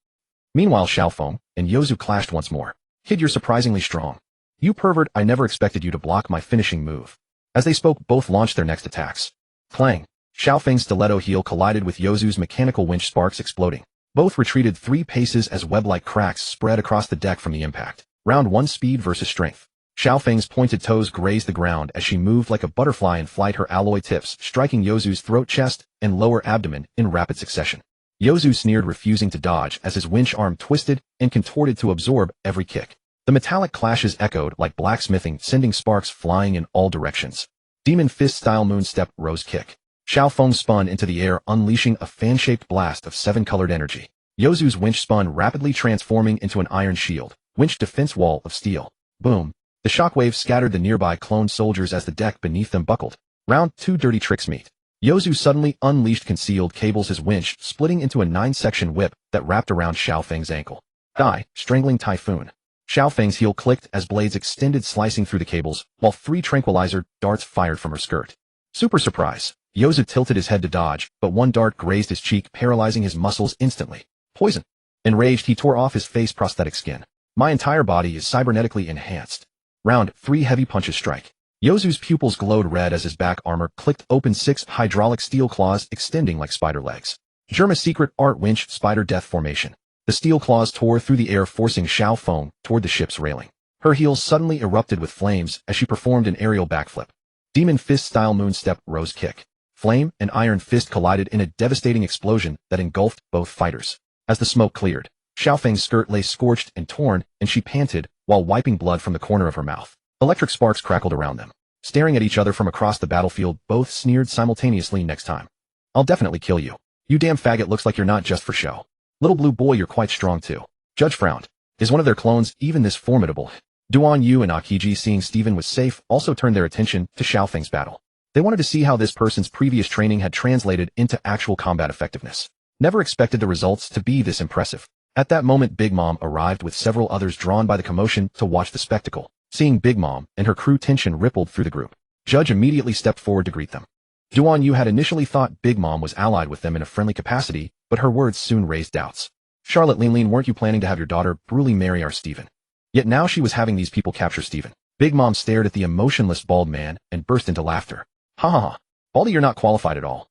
A: Meanwhile, Xiao Feng and Yozu clashed once more. Kid, you're surprisingly strong. You pervert, I never expected you to block my finishing move. As they spoke, both launched their next attacks. Clang. Xiao Feng's stiletto heel collided with Yozu's mechanical winch, sparks exploding. Both retreated 3 paces as web-like cracks spread across the deck from the impact. Round 1, speed versus strength. Xiao Feng's pointed toes grazed the ground as she moved like a butterfly in flight, her alloy tips striking Yozu's throat, chest, and lower abdomen in rapid succession. Yozu sneered, refusing to dodge as his winch arm twisted and contorted to absorb every kick. The metallic clashes echoed like blacksmithing, sending sparks flying in all directions. Demon fist-style moonstep rose kick. Xiao Feng spun into the air, unleashing a fan-shaped blast of 7-colored energy. Yozu's winch spun, rapidly transforming into an iron shield, winch defense wall of steel. Boom. The shockwave scattered the nearby clone soldiers as the deck beneath them buckled. Round 2, dirty tricks meet. Yozu suddenly unleashed concealed cables, his winch splitting into a 9-section whip that wrapped around Xiaofeng's ankle. Die, strangling typhoon. Xiaofeng's heel clicked as blades extended, slicing through the cables, while 3 tranquilizer darts fired from her skirt. Super surprise. Yozu tilted his head to dodge, but one dart grazed his cheek, paralyzing his muscles instantly. Poison. Enraged, he tore off his face prosthetic skin. My entire body is cybernetically enhanced. Round 3, heavy punches strike. Yozu's pupils glowed red as his back armor clicked open, 6 hydraulic steel claws extending like spider legs. Germa's secret art winch spider death formation. The steel claws tore through the air, forcing Xiaofeng toward the ship's railing. Her heels suddenly erupted with flames as she performed an aerial backflip. Demon fist-style moonstep rose kick. Flame and iron fist collided in a devastating explosion that engulfed both fighters. As the smoke cleared, Xiaofeng's skirt lay scorched and torn, and she panted while wiping blood from the corner of her mouth. Electric sparks crackled around them. Staring at each other from across the battlefield, both sneered simultaneously. Next time, I'll definitely kill you. You damn faggot, looks like you're not just for show. Little blue boy, you're quite strong too. Judge frowned. Is one of their clones even this formidable? Duan Yu and Akiji, seeing Steven was safe, also turned their attention to Xiaofeng's battle. They wanted to see how this person's previous training had translated into actual combat effectiveness. Never expected the results to be this impressive. At that moment, Big Mom arrived with several others drawn by the commotion to watch the spectacle. Seeing Big Mom and her crew, tension rippled through the group. Judge immediately stepped forward to greet them. Duan Yu had initially thought Big Mom was allied with them in a friendly capacity, but her words soon raised doubts. Charlotte Lean, weren't you planning to have your daughter brutally marry our Steven? Yet now she was having these people capture Steven. Big Mom stared at the emotionless bald man and burst into laughter. Ha ha ha. Baldy, you're not qualified at all.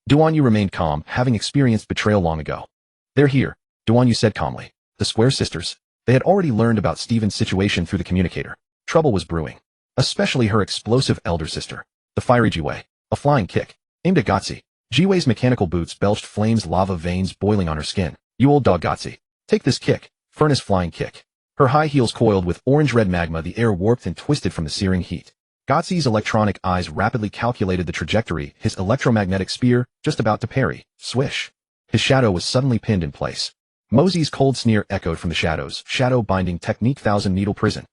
A: Duan Yu remained calm, having experienced betrayal long ago. They're here, Duan Yu said calmly. The Square Sisters. They had already learned about Steven's situation through the communicator. Trouble was brewing. Especially her explosive elder sister. The fiery Jiwei. A flying kick. Aimed at Gotzi. Jiwei's mechanical boots belched flames, lava veins boiling on her skin. You old dog, Gotzi. Take this kick. Furnace flying kick. Her high heels coiled with orange-red magma, the air warped and twisted from the searing heat. Gotzi's electronic eyes rapidly calculated the trajectory, his electromagnetic spear just about to parry. Swish. His shadow was suddenly pinned in place. Mosey's cold sneer echoed from the shadows. Shadow binding technique, 1,000 needle prison.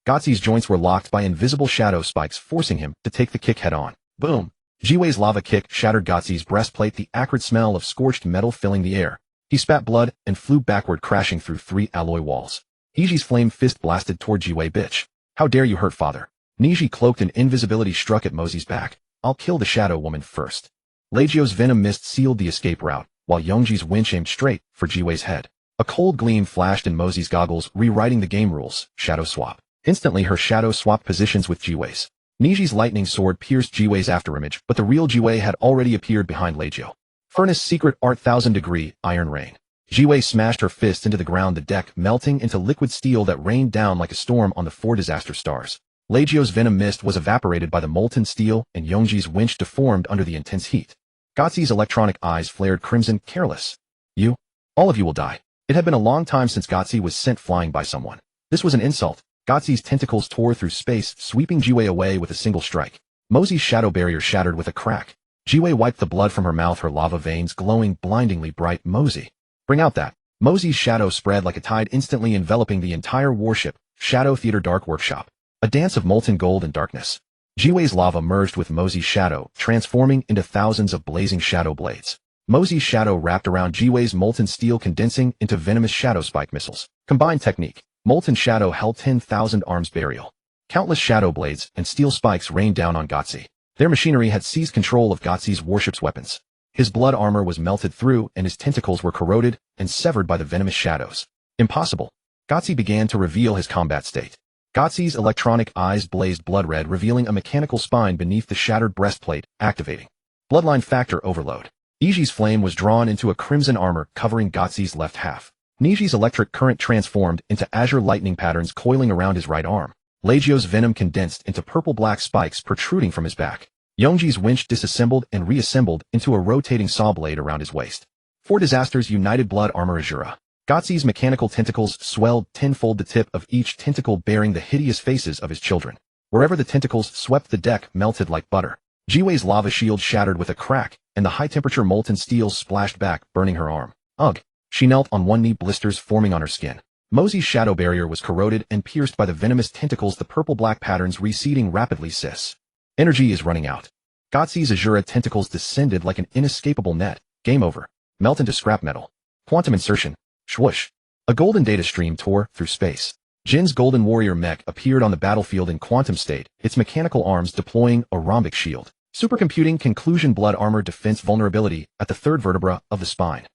A: Gotzi's joints were locked by invisible shadow spikes, forcing him to take the kick head-on. Boom. Jiwei's lava kick shattered Gotzi's breastplate, the acrid smell of scorched metal filling the air. He spat blood and flew backward, crashing through 3 alloy walls. Iji's flame fist blasted toward Jiwei. Bitch. How dare you hurt father? Niji, cloaked in invisibility, struck at Mosey's back. I'll kill the shadow woman first. Leggio's venom mist sealed the escape route, while Yongji's winch aimed straight for Jiwei's head. A cold gleam flashed in Mosey's goggles, rewriting the game rules. Shadow swap. Instantly her shadow swapped positions with Jiwei's. Niji's lightning sword pierced Jiwei's afterimage, but the real Jiwei had already appeared behind Leggio. Furnace secret art, 1,000-degree iron rain. Jiwei smashed her fist into the ground, the deck melting into liquid steel that rained down like a storm on the 4 disaster stars. Leggio's venom mist was evaporated by the molten steel, and Yongji's winch deformed under the intense heat. Gotzi's electronic eyes flared crimson. Careless. You? All of you will die. It had been a long time since Gotzi was sent flying by someone. This was an insult. Gotzi's tentacles tore through space, sweeping Jiwei away with a single strike. Mosey's shadow barrier shattered with a crack. Jiwei wiped the blood from her mouth, her lava veins glowing blindingly bright. Mosey. Bring out that. Mosey's shadow spread like a tide, instantly enveloping the entire warship. Shadow Theater Dark Workshop. A dance of molten gold and darkness. Jiwei's lava merged with Mosey's shadow, transforming into thousands of blazing shadow blades. Mosey's shadow wrapped around Jiwei's molten steel, condensing into venomous shadow spike missiles. Combined technique. Molten shadow held 10,000 arms burial. Countless shadow blades and steel spikes rained down on Gotzi. Their machinery had seized control of Gotzi's warship's weapons. His blood armor was melted through, and his tentacles were corroded and severed by the venomous shadows. Impossible. Gotzi began to reveal his combat state. Gotzi's electronic eyes blazed blood red, revealing a mechanical spine beneath the shattered breastplate, activating bloodline factor overload. Iji's flame was drawn into a crimson armor covering Gotzi's left half. Niji's electric current transformed into azure lightning patterns coiling around his right arm. Leggio's venom condensed into purple-black spikes protruding from his back. Yongji's winch disassembled and reassembled into a rotating saw blade around his waist. 4 disasters united blood armor Azura. Gotzi's mechanical tentacles swelled tenfold, the tip of each tentacle bearing the hideous faces of his children. Wherever the tentacles swept, the deck melted like butter. Jiwei's lava shield shattered with a crack, and the high-temperature molten steel splashed back, burning her arm. Ugh! She knelt on one knee, blisters forming on her skin. Mosey's shadow barrier was corroded and pierced by the venomous tentacles, the purple-black patterns receding rapidly. Sis. Energy is running out. Gotzi's Azura tentacles descended like an inescapable net. Game over. Melt into scrap metal. Quantum insertion. Swoosh. A golden data stream tore through space. Jin's golden warrior mech appeared on the battlefield in quantum state, its mechanical arms deploying a rhombic shield. Supercomputing conclusion, blood armor defense vulnerability at the third vertebra of the spine.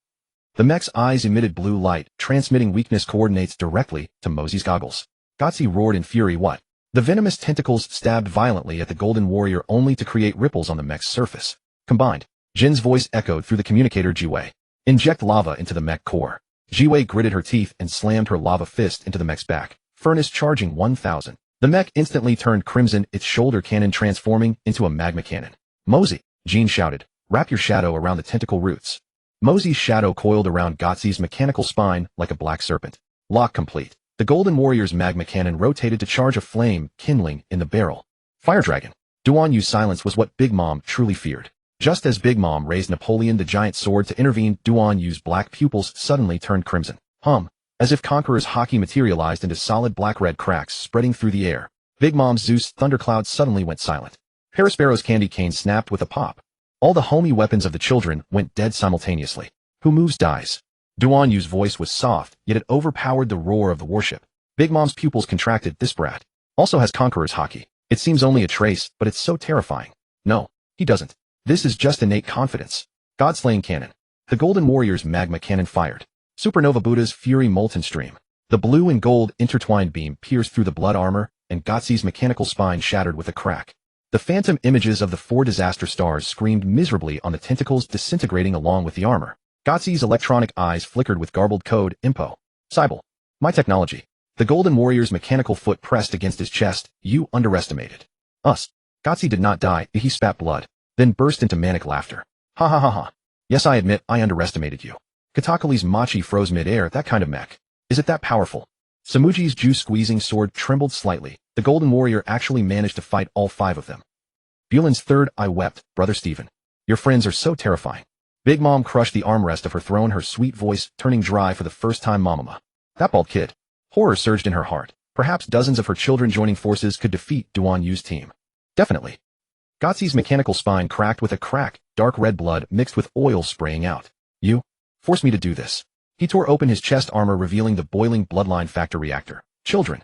A: The mech's eyes emitted blue light, transmitting weakness coordinates directly to Mosey's goggles. Gotzi roared in fury. What? The venomous tentacles stabbed violently at the golden warrior only to create ripples on the mech's surface. Combined, Jin's voice echoed through the communicator. Jiwei. Inject lava into the mech core. Jiwei gritted her teeth and slammed her lava fist into the mech's back. Furnace charging 1000. The mech instantly turned crimson, its shoulder cannon transforming into a magma cannon. Mosey, Jin shouted, wrap your shadow around the tentacle roots. Mosey's shadow coiled around Gotzi's mechanical spine like a black serpent. Lock complete. The golden warrior's magma cannon rotated to charge a flame, kindling in the barrel. Fire Dragon. Duan Yu's silence was what Big Mom truly feared. Just as Big Mom raised Napoleon the giant sword to intervene, Duan Yu's black pupils suddenly turned crimson. As if Conqueror's hockey materialized into solid black-red cracks spreading through the air. Big Mom's Zeus thundercloud suddenly went silent. Parasparrow's candy cane snapped with a pop. All the homey weapons of the children went dead simultaneously. Who moves dies. Duan Yu's voice was soft, yet it overpowered the roar of the warship. Big Mom's pupils contracted. This brat also has Conqueror's hockey. It seems only a trace, but it's so terrifying. No, he doesn't. This is just innate confidence. God-slaying cannon. The golden warrior's magma cannon fired. Supernova Buddha's fury molten stream. The blue and gold intertwined beam pierced through the blood armor, and Gotzi's mechanical spine shattered with a crack. The phantom images of the 4 disaster stars screamed miserably on the tentacles disintegrating along with the armor. Gotzi's electronic eyes flickered with garbled code. Impo. Cybele. My technology. The golden warrior's mechanical foot pressed against his chest. You underestimated us. Gotzi did not die. He spat blood, then burst into manic laughter. Ha ha ha ha. Yes, I admit I underestimated you. Katakali's machi froze mid-air. That kind of mech. Is it that powerful? Samuji's juice-squeezing sword trembled slightly. The golden warrior actually managed to fight all 5 of them. Buelen's third eye wept. Brother Stephen. Your friends are so terrifying. Big Mom crushed the armrest of her throne, her sweet voice turning dry for the first time. Mama. That bald kid. Horror surged in her heart. Perhaps dozens of her children joining forces could defeat Duan Yu's team. Definitely. Gotzi's mechanical spine cracked with a crack, dark red blood mixed with oil spraying out. You forced me to do this. He tore open his chest armor, revealing the boiling bloodline factor reactor. Children.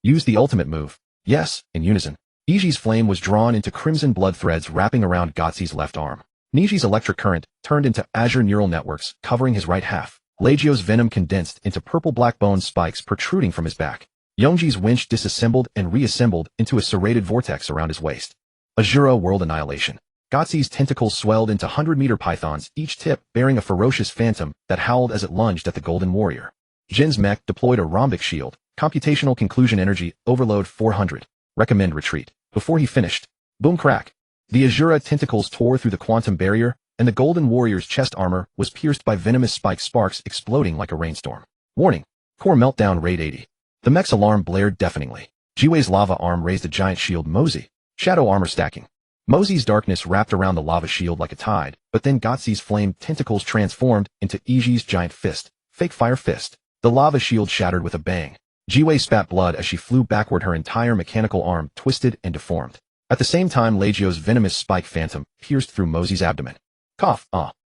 A: Use the ultimate move. Yes, in unison. Iji's flame was drawn into crimson blood threads wrapping around Gotzi's left arm. Niji's electric current turned into azure neural networks covering his right half. Legio's venom condensed into purple-black bone spikes protruding from his back. Yongji's winch disassembled and reassembled into a serrated vortex around his waist. Azura world annihilation. Gotzi's tentacles swelled into 100-meter pythons, each tip bearing a ferocious phantom that howled as it lunged at the golden warrior. Jin's mech deployed a rhombic shield. Computational conclusion energy overload 400. Recommend retreat. Before he finished, boom crack. The Azura tentacles tore through the quantum barrier, and the golden warrior's chest armor was pierced by venomous spike sparks exploding like a rainstorm. Warning. Core meltdown raid 80. The mech's alarm blared deafeningly. Jiwei's lava arm raised a giant shield. Mosey. Shadow armor stacking. Mosey's darkness wrapped around the lava shield like a tide, but then Gotzi's flame tentacles transformed into Iji's giant fist. Fake fire fist. The lava shield shattered with a bang. Jiwei spat blood as she flew backward, her entire mechanical arm twisted and deformed. At the same time, Legio's venomous spike phantom pierced through Mosey's abdomen. Cough.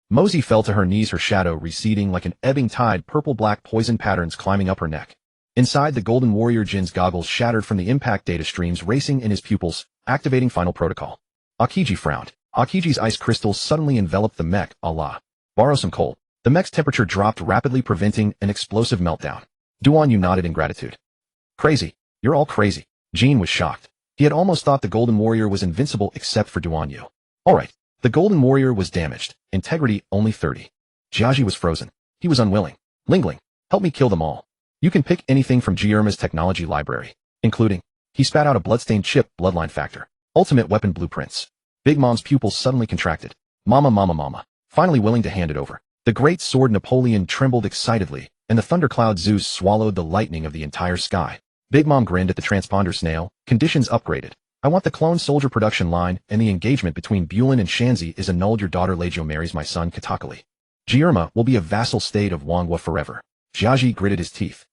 A: Mosey fell to her knees, her shadow receding like an ebbing tide, purple-black poison patterns climbing up her neck. Inside the golden warrior, Jin's goggles shattered from the impact, data streams racing in his pupils, activating final protocol. Akiji frowned. Akiji's ice crystals suddenly enveloped the mech. Allah. Borrow some coal. The mech's temperature dropped rapidly, preventing an explosive meltdown. Duan Yu nodded in gratitude. Crazy. You're all crazy. Jin was shocked. He had almost thought the golden warrior was invincible except for Duan Yu. Alright. The golden warrior was damaged. Integrity only 30. Jiaji was frozen. He was unwilling. Lingling. Help me kill them all. You can pick anything from Jiirma's technology library, including. He spat out a bloodstained chip, bloodline factor. Ultimate weapon blueprints. Big Mom's pupils suddenly contracted. Mama. Finally willing to hand it over. The great sword Napoleon trembled excitedly, and the thundercloud Zeus swallowed the lightning of the entire sky. Big Mom grinned at the transponder snail. Conditions upgraded. I want the clone soldier production line, and the engagement between Bulen and Shanzi is annulled. Your daughter Legio marries my son Katakali. Jiirma will be a vassal state of Wanghua forever. Jiaji gritted his teeth.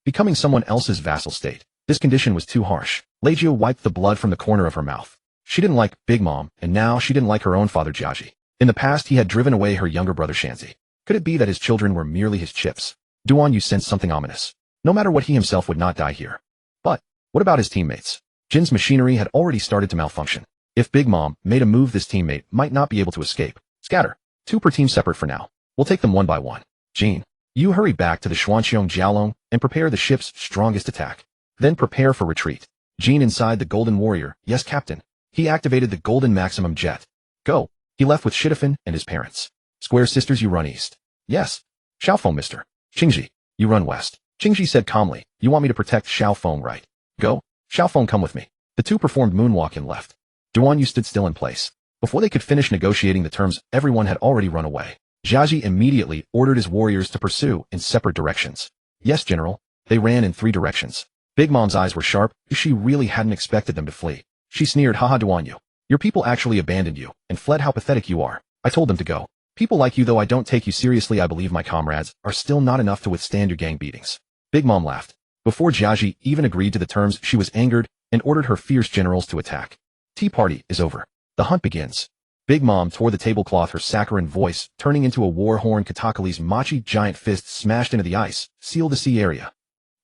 A: Becoming someone else's vassal state. This condition was too harsh. Leijia wiped the blood from the corner of her mouth. She didn't like Big Mom, and now she didn't like her own father Jiaji. In the past, he had driven away her younger brother Shanzi. Could it be that his children were merely his chips? Duan Yu sensed something ominous. No matter what, he himself would not die here. But what about his teammates? Jin's machinery had already started to malfunction. If Big Mom made a move, this teammate might not be able to escape. Scatter. 2 per team, separate for now. We'll take them one by one. Jin, you hurry back to the Xuanqiong Jiaolong and prepare the ship's strongest attack. Then prepare for retreat. Jin inside the Golden Warrior. Yes, Captain. He activated the Golden Maximum Jet. Go. He left with Shitafan and his parents. Square Sisters, you run east. Yes. Xiaofeng, mister. Qingji, you run west. Qingji said calmly, you want me to protect Xiaofeng, right? Go. Xiaofeng, come with me. The two performed moonwalk and left. Duan Yu stood still in place. Before they could finish negotiating the terms, everyone had already run away. Jiaji immediately ordered his warriors to pursue in separate directions. Yes, General. They ran in 3 directions. Big Mom's eyes were sharp. She really hadn't expected them to flee. She sneered, haha, Duan Yu. Your people actually abandoned you and fled. How pathetic you are. I told them to go. People like you, though I don't take you seriously, I believe my comrades, are still not enough to withstand your gang beatings. Big Mom laughed. Before Jiaji even agreed to the terms, she was angered and ordered her fierce generals to attack. Tea party is over. The hunt begins. Big Mom tore the tablecloth, her saccharine voice turning into a war horn. Katakali's machi giant fist smashed into the ice, sealed the sea area.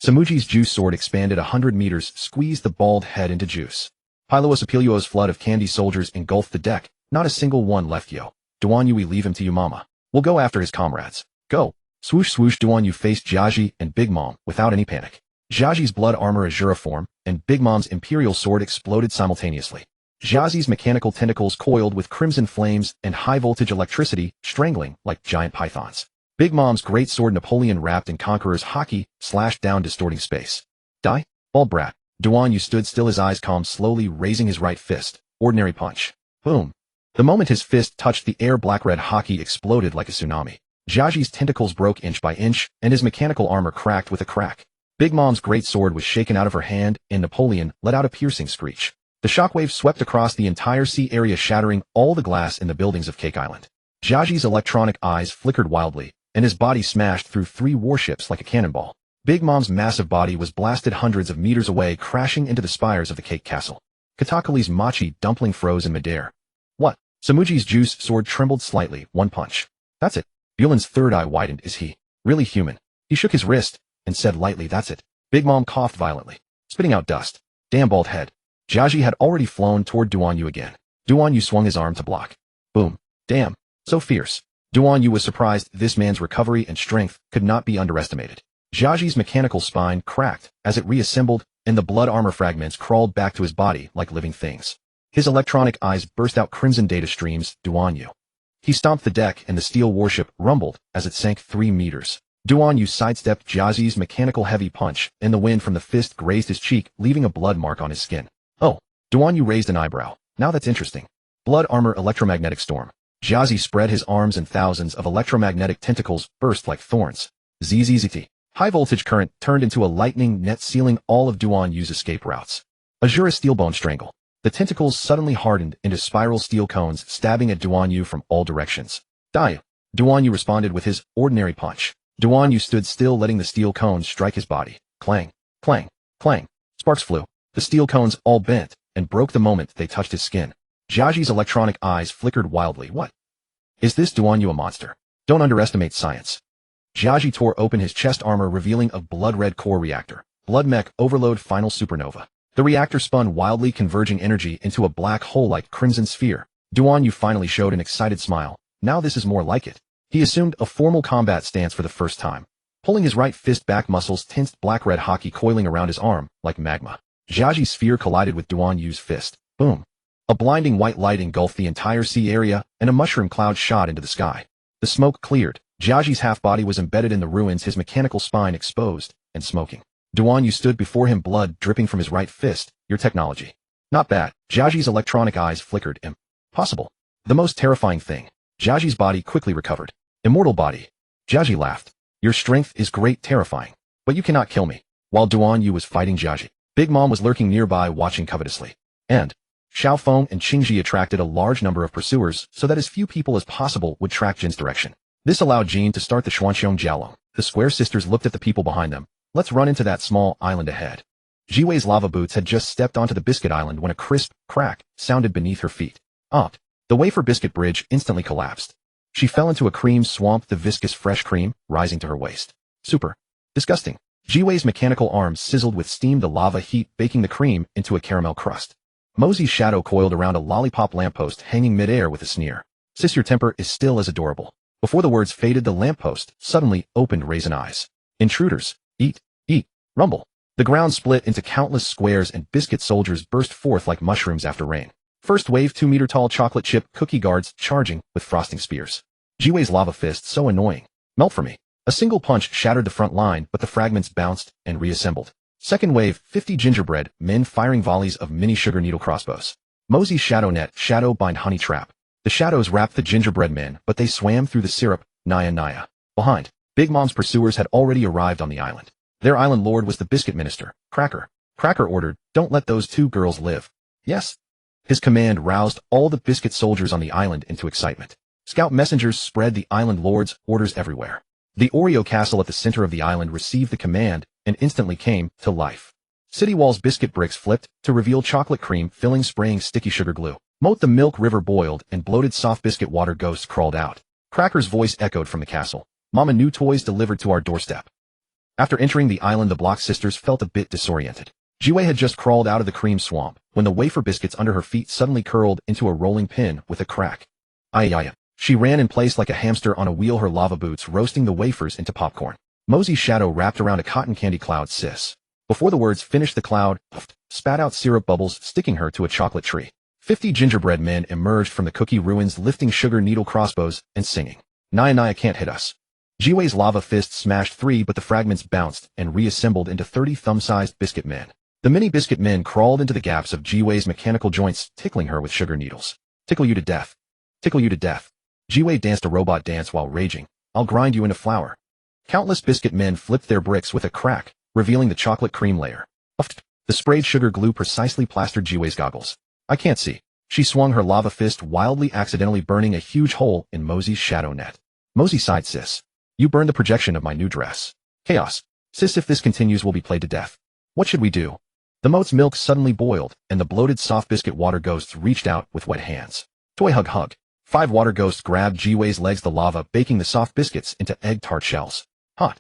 A: Samuji's juice sword expanded 100 meters, squeezed the bald head into juice. Piloos Apilio's flood of candy soldiers engulfed the deck. Not a single one left. Yo. Duan Yu, we leave him to you, Mama. We'll go after his comrades. Go. Swoosh swoosh. Duan Yu faced Jiaji and Big Mom without any panic. Jiaji's blood armor Azura form and Big Mom's imperial sword exploded simultaneously. Jiazi's mechanical tentacles coiled with crimson flames and high-voltage electricity, strangling like giant pythons. Big Mom's great sword Napoleon wrapped in Conqueror's haki slashed down, distorting space. Die? Bald brat. Duan Yu stood still, his eyes calm, slowly raising his right fist. Ordinary punch. Boom. The moment his fist touched the air, black-red haki exploded like a tsunami. Jiaji's tentacles broke inch by inch, and his mechanical armor cracked with a crack. Big Mom's great sword was shaken out of her hand, and Napoleon let out a piercing screech. The shockwave swept across the entire sea area, shattering all the glass in the buildings of Cake Island. Jiaji's electronic eyes flickered wildly, and his body smashed through 3 warships like a cannonball. Big Mom's massive body was blasted hundreds of meters away, crashing into the spires of the Cake Castle. Katakali's machi dumpling froze in midair. What? Samuji's juice sword trembled slightly. 1 punch. That's it. Buelen's third eye widened. Is he really human? He shook his wrist and said lightly, that's it. Big Mom coughed violently, spitting out dust. Damn bald head. Jiaji had already flown toward Duan Yu again. Duan Yu swung his arm to block. Boom. Damn. So fierce. Duan Yu was surprised. This man's recovery and strength could not be underestimated. Jiaji's mechanical spine cracked as it reassembled, and the blood armor fragments crawled back to his body like living things. His electronic eyes burst out crimson data streams. Duan Yu. He stomped the deck, and the steel warship rumbled as it sank 3 meters. Duan Yu sidestepped Jiaji's mechanical heavy punch, and the wind from the fist grazed his cheek, leaving a blood mark on his skin. Oh. Duan Yu raised an eyebrow. Now that's interesting. Blood armor electromagnetic storm. Jiazi spread his arms, and thousands of electromagnetic tentacles burst like thorns. ZZZT. High-voltage current turned into a lightning net, sealing all of Duan Yu's escape routes. Azura Steelbone Strangle. The tentacles suddenly hardened into spiral steel cones, stabbing at Duan Yu from all directions. Die. Duan Yu responded with his ordinary punch. Duan Yu stood still, letting the steel cones strike his body. Clang. Clang. Clang. Sparks flew. The steel cones all bent and broke the moment they touched his skin. Jiaji's electronic eyes flickered wildly. What? Is this Duan Yu a monster? Don't underestimate science. Jiaji tore open his chest armor, revealing a blood-red core reactor. Blood mech overload final supernova. The reactor spun wildly, converging energy into a black hole like crimson sphere. Duan Yu finally showed an excited smile. Now this is more like it. He assumed a formal combat stance for the first time. Pulling his right fist back, muscles tensed, black-red haki coiling around his arm like magma. Jiaji's sphere collided with Duan Yu's fist. Boom. A blinding white light engulfed the entire sea area, and a mushroom cloud shot into the sky. The smoke cleared. Jiaji's half-body was embedded in the ruins, his mechanical spine exposed and smoking. Duan Yu stood before him, blood dripping from his right fist. Your technology. Not bad. Jiaji's electronic eyes flickered. Impossible. The most terrifying thing. Jiaji's body quickly recovered. Immortal body. Jiaji laughed. Your strength is great, terrifying. But you cannot kill me. While Duan Yu was fighting Jiaji, Big Mom was lurking nearby, watching covetously. And Xiaofeng and Qingji attracted a large number of pursuers so that as few people as possible would track Jin's direction. This allowed Jean to start the Xuanxiong Jiaolong. The square sisters looked at the people behind them. Let's run into that small island ahead. Jiwei's lava boots had just stepped onto the biscuit island when a crisp crack sounded beneath her feet. Opt. The wafer biscuit bridge instantly collapsed. She fell into a cream swamp, the viscous fresh cream rising to her waist. Super. Disgusting. Jiwei's mechanical arms sizzled with steam, the lava heat baking the cream into a caramel crust. Mosey's shadow coiled around a lollipop lamppost hanging midair with a sneer. Sis, your temper is still as adorable. Before the words faded, the lamppost suddenly opened raisin eyes. Intruders. Eat. Eat. Rumble. The ground split into countless squares and biscuit soldiers burst forth like mushrooms after rain. First wave, 2-meter-tall chocolate chip cookie guards charging with frosting spears. Jiwei's lava fist, so annoying. Melt for me. A single punch shattered the front line, but the fragments bounced and reassembled. Second wave, 50 gingerbread men firing volleys of mini sugar needle crossbows. Mosey's shadow net, shadow bind honey trap. The shadows wrapped the gingerbread men, but they swam through the syrup. Naya. Behind, Big Mom's pursuers had already arrived on the island. Their island lord was the biscuit minister, Cracker. Cracker ordered, don't let those two girls live. Yes. His command roused all the biscuit soldiers on the island into excitement. Scout messengers spread the island lord's orders everywhere. The Oreo castle at the center of the island received the command and instantly came to life. City walls biscuit bricks flipped to reveal chocolate cream filling, spraying sticky sugar glue. Moat the milk river boiled and bloated soft biscuit water ghosts crawled out. Cracker's voice echoed from the castle. Mama, new toys delivered to our doorstep. After entering the island, the Block sisters felt a bit disoriented. Jiwei had just crawled out of the cream swamp when the wafer biscuits under her feet suddenly curled into a rolling pin with a crack. Ayaya. She ran in place like a hamster on a wheel, her lava boots roasting the wafers into popcorn. Mosey's shadow wrapped around a cotton candy cloud. Sis. Before the words finished, the cloud spat out syrup bubbles, sticking her to a chocolate tree. 50 gingerbread men emerged from the cookie ruins, lifting sugar needle crossbows and singing. Naya can't hit us. Jiwei's lava fist smashed 3, but the fragments bounced and reassembled into 30 thumb-sized biscuit men. The mini biscuit men crawled into the gaps of Jiwei's mechanical joints, tickling her with sugar needles. Tickle you to death. Tickle you to death. Jiwei danced a robot dance while raging. I'll grind you into flour. Countless biscuit men flipped their bricks with a crack, revealing the chocolate cream layer. The sprayed sugar glue precisely plastered Jiwei's goggles. I can't see. She swung her lava fist wildly, accidentally burning a huge hole in Mosey's shadow net. Mosey sighed. Sis. You burned the projection of my new dress. Chaos. Sis, if this continues, we'll be played to death. What should we do? The moat's milk suddenly boiled, and the bloated soft biscuit water ghosts reached out with wet hands. Toy hug. 5 water ghosts grabbed Jiwei's legs, the lava baking the soft biscuits into egg tart shells. Hot.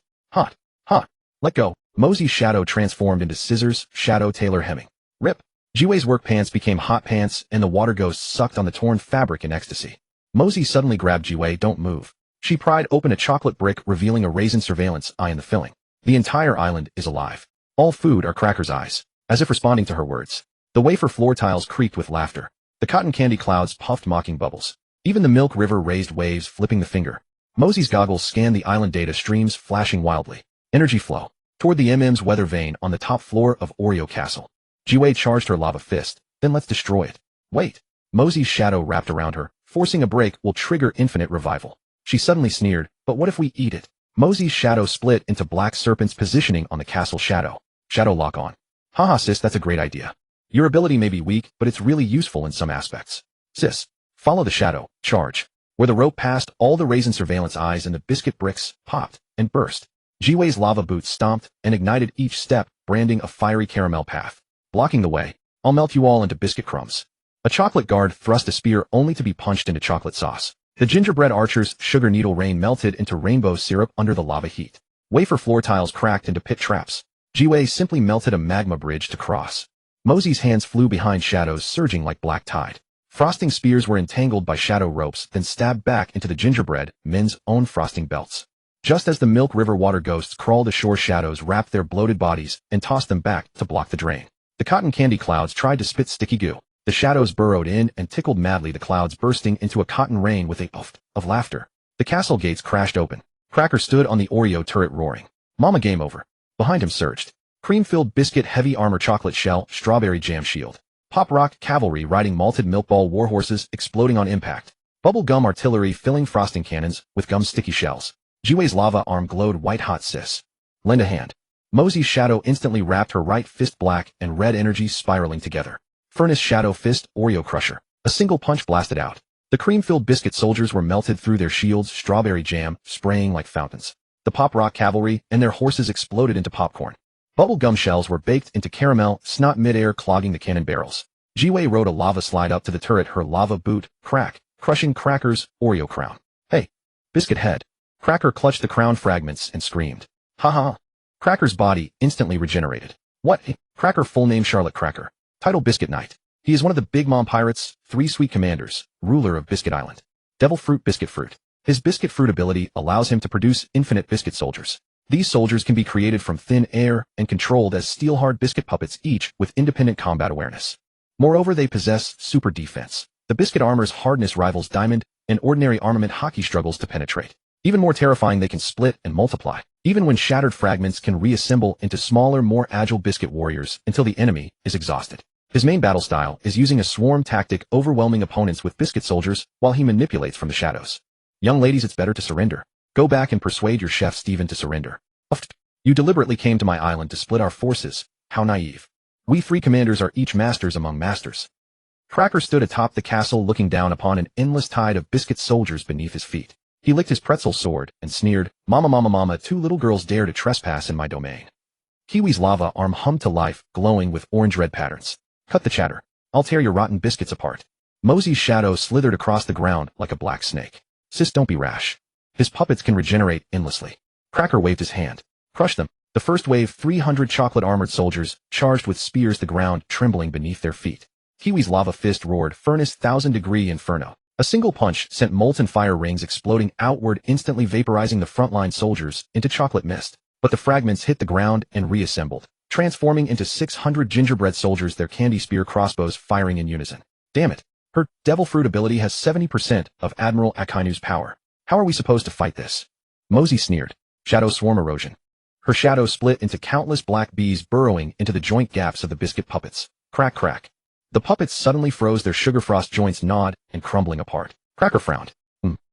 A: Let go. Mosey's shadow transformed into scissors, shadow tailor hemming. Rip. Jiwei's work pants became hot pants, and the water ghosts sucked on the torn fabric in ecstasy. Mosey suddenly grabbed Jiwei. Don't move. She pried open a chocolate brick, revealing a raisin surveillance eye in the filling. The entire island is alive. All food are Cracker's eyes. As if responding to her words, the wafer floor tiles creaked with laughter. The cotton candy clouds puffed mocking bubbles. Even the milk river raised waves, flipping the finger. Mosey's goggles scanned the island, data streams flashing wildly. Energy flow. Toward the MM's weather vane on the top floor of Oreo Castle. Jiwei charged her lava fist. Then let's destroy it. Wait. Mosey's shadow wrapped around her. Forcing a break will trigger infinite revival. She suddenly sneered, but what if we eat it? Mosey's shadow split into black serpents, positioning on the castle shadow. Shadow lock on. Haha sis, that's a great idea. Your ability may be weak, but it's really useful in some aspects. Sis. Follow the shadow. Charge. Where the rope passed, all the raisin surveillance eyes and the biscuit bricks popped and burst. Jiwei's lava boots stomped and ignited each step, branding a fiery caramel path. Blocking the way. I'll melt you all into biscuit crumbs. A chocolate guard thrust a spear only to be punched into chocolate sauce. The gingerbread archer's sugar needle rain melted into rainbow syrup under the lava heat. Wafer floor tiles cracked into pit traps. Jiwei simply melted a magma bridge to cross. Mosey's hands flew behind shadows, surging like black tide. Frosting spears were entangled by shadow ropes, then stabbed back into the gingerbread men's own frosting belts. Just as the milk river water ghosts crawled ashore, shadows wrapped their bloated bodies and tossed them back to block the drain. The cotton candy clouds tried to spit sticky goo. The shadows burrowed in and tickled madly, the clouds bursting into a cotton rain with a puff of laughter. The castle gates crashed open. Cracker stood on the Oreo turret roaring. Mama, game over. Behind him surged. Cream-filled biscuit, heavy armor, chocolate shell, strawberry jam shield. Pop rock cavalry riding malted milk ball warhorses exploding on impact. Bubble gum artillery filling frosting cannons with gum sticky shells. Jiwei's lava arm glowed white hot. Sis. Lend a hand. Mosey's shadow instantly wrapped her right fist, black and red energy spiraling together. Furnace shadow fist, Oreo crusher. A single punch blasted out. The cream-filled biscuit soldiers were melted through their shields, strawberry jam, spraying like fountains. The pop rock cavalry and their horses exploded into popcorn. Bubble gum shells were baked into caramel, snot midair clogging the cannon barrels. Jiwei rode a lava slide up to the turret, her lava boot, crack, crushing Cracker's Oreo crown. Hey, biscuit head. Cracker clutched the crown fragments and screamed. Ha. Cracker's body instantly regenerated. What? Cracker full name Charlotte Cracker. Title Biscuit Knight. He is one of the Big Mom Pirates, 3 sweet commanders, ruler of Biscuit Island. Devil Fruit Biscuit Fruit. His Biscuit Fruit ability allows him to produce infinite biscuit soldiers. These soldiers can be created from thin air and controlled as steel-hard biscuit puppets, each with independent combat awareness. Moreover, they possess super defense. The biscuit armor's hardness rivals diamond, and ordinary armament hockey struggles to penetrate. Even more terrifying, they can split and multiply. Even when shattered fragments can reassemble into smaller, more agile biscuit warriors until the enemy is exhausted. His main battle style is using a swarm tactic, overwhelming opponents with biscuit soldiers while he manipulates from the shadows. Young ladies, it's better to surrender. Go back and persuade your chef Steven to surrender. You deliberately came to my island to split our forces. How naive. We 3 commanders are each masters among masters. Cracker stood atop the castle looking down upon an endless tide of biscuit soldiers beneath his feet. He licked his pretzel sword and sneered, Mama, 2 little girls dare to trespass in my domain. Kiwi's lava arm hummed to life, glowing with orange-red patterns. Cut the chatter. I'll tear your rotten biscuits apart. Mosey's shadow slithered across the ground like a black snake. Sis, don't be rash. His puppets can regenerate endlessly. Cracker waved his hand. Crush them. The first wave, 300 chocolate-armored soldiers, charged with spears, the ground trembling beneath their feet. Kiwi's lava fist roared, furnace 1000-degree inferno. A single punch sent molten fire rings exploding outward, instantly vaporizing the frontline soldiers into chocolate mist. But the fragments hit the ground and reassembled, transforming into 600 gingerbread soldiers, their candy spear crossbows firing in unison. Damn it. Her devil fruit ability has 70% of Admiral Akainu's power. How are we supposed to fight this? Mosey sneered. Shadow swarm erosion. Her shadow split into countless black bees burrowing into the joint gaps of the biscuit puppets. Crack, crack. The puppets suddenly froze, their sugar frost joints gnawed and crumbling apart. Cracker frowned.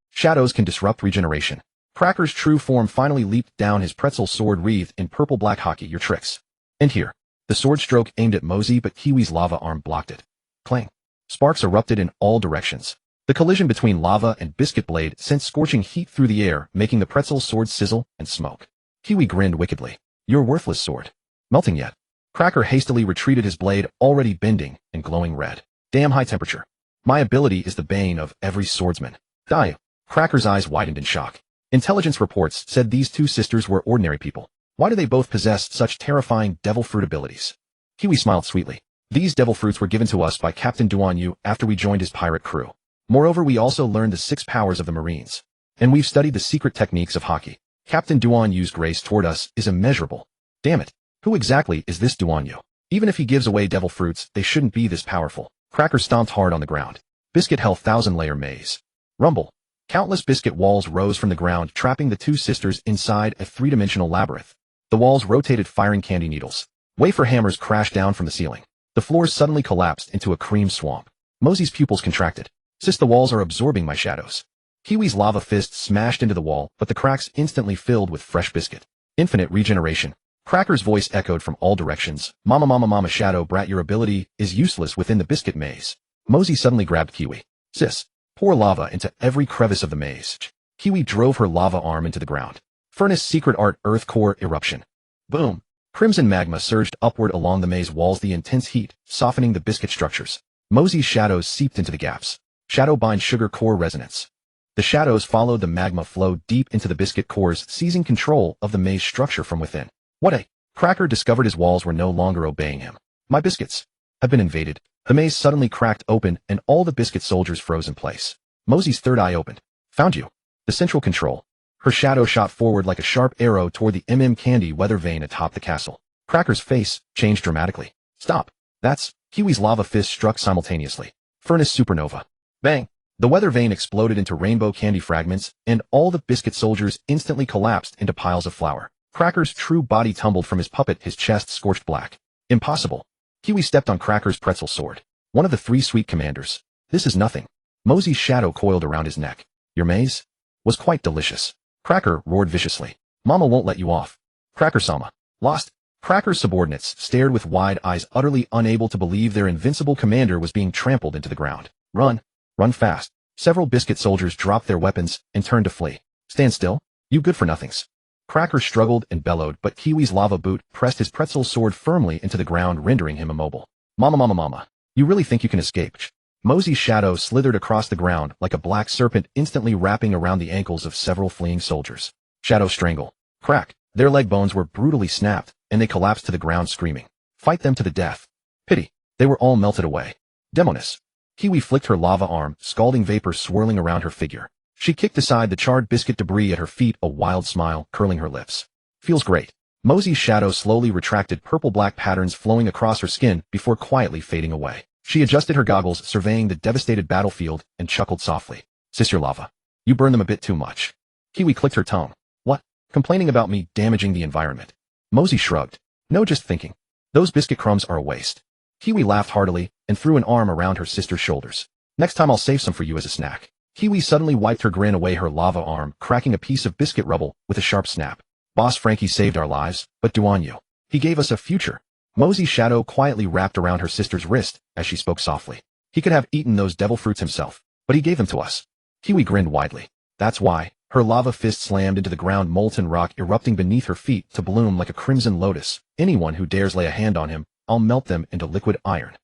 A: Shadows can disrupt regeneration. Cracker's true form finally leaped down, his pretzel sword wreathed in purple-black hockey. Your tricks. And here. The sword stroke aimed at Mosey, but Kiwi's lava arm blocked it. Clang. Sparks erupted in all directions. The collision between lava and biscuit blade sent scorching heat through the air, making the pretzel sword sizzle and smoke. Kiwi grinned wickedly. Your worthless sword. Melting yet? Cracker hastily retreated, his blade already bending and glowing red. Damn high temperature. My ability is the bane of every swordsman. Die. Cracker's eyes widened in shock. Intelligence reports said these 2 sisters were ordinary people. Why do they both possess such terrifying devil fruit abilities? Kiwi smiled sweetly. These devil fruits were given to us by Captain Duan Yu after we joined his pirate crew. Moreover, we also learned the 6 powers of the Marines. And we've studied the secret techniques of hockey. Captain Duan Yu's grace toward us is immeasurable. Damn it. Who exactly is this Duan Yu? Even if he gives away devil fruits, they shouldn't be this powerful. Cracker stomped hard on the ground. Biscuit health 1000-layer maze. Rumble. Countless biscuit walls rose from the ground, trapping the 2 sisters inside a 3-dimensional labyrinth. The walls rotated, firing candy needles. Wafer hammers crashed down from the ceiling. The floors suddenly collapsed into a cream swamp. Mosey's pupils contracted. Sis, the walls are absorbing my shadows. Kiwi's lava fist smashed into the wall, but the cracks instantly filled with fresh biscuit. Infinite regeneration. Cracker's voice echoed from all directions. Mama, shadow brat, your ability is useless within the biscuit maze. Mosey suddenly grabbed Kiwi. Sis, pour lava into every crevice of the maze. Kiwi drove her lava arm into the ground. Furnace secret art earth core eruption. Boom. Crimson magma surged upward along the maze walls, the intense heat softening the biscuit structures. Mosey's shadows seeped into the gaps. Shadow bind sugar core resonance. The shadows followed the magma flow deep into the biscuit cores, seizing control of the maze structure from within. What a... Cracker discovered his walls were no longer obeying him. My biscuits have been invaded. The maze suddenly cracked open, and all the biscuit soldiers froze in place. Mosey's third eye opened. Found you. The central control. Her shadow shot forward like a sharp arrow toward the candy weather vane atop the castle. Cracker's face changed dramatically. Stop. That's... Kiwi's lava fist struck simultaneously. Furnace supernova. Bang. The weather vane exploded into rainbow candy fragments, and all the biscuit soldiers instantly collapsed into piles of flour. Cracker's true body tumbled from his puppet, his chest scorched black. Impossible. Kiwi stepped on Cracker's pretzel sword. One of the 3 sweet commanders. This is nothing. Mosey's shadow coiled around his neck. Your maze was quite delicious. Cracker roared viciously. Mama won't let you off. Cracker-sama. Lost. Cracker's subordinates stared with wide eyes, utterly unable to believe their invincible commander was being trampled into the ground. Run. Run fast. Several biscuit soldiers dropped their weapons and turned to flee. Stand still, you good-for-nothings. Cracker struggled and bellowed, but Kiwi's lava boot pressed his pretzel sword firmly into the ground, rendering him immobile. Mama, mama, mama. You really think you can escape? Mosey's shadow slithered across the ground like a black serpent, instantly wrapping around the ankles of several fleeing soldiers. Shadow strangle. Crack. Their leg bones were brutally snapped, and they collapsed to the ground screaming. Fight them to the death. Pity. They were all melted away. Demoness. Kiwi flicked her lava arm, scalding vapor swirling around her figure. She kicked aside the charred biscuit debris at her feet, a wild smile curling her lips. Feels great. Mosey's shadow slowly retracted, purple-black patterns flowing across her skin before quietly fading away. She adjusted her goggles, surveying the devastated battlefield, and chuckled softly. Sister Lava. You burn them a bit too much. Kiwi clicked her tongue. What? Complaining about me damaging the environment. Mosey shrugged. No, just thinking. Those biscuit crumbs are a waste. Kiwi laughed heartily and threw an arm around her sister's shoulders. Next time I'll save some for you as a snack. Kiwi suddenly wiped her grin away, her lava arm cracking a piece of biscuit rubble with a sharp snap. Boss Frankie saved our lives, but Duanyu. He gave us a future. Mosey's shadow quietly wrapped around her sister's wrist as she spoke softly. He could have eaten those devil fruits himself, but he gave them to us. Kiwi grinned widely. That's why. Her lava fist slammed into the ground, molten rock erupting beneath her feet to bloom like a crimson lotus. Anyone who dares lay a hand on him, I'll melt them into liquid iron.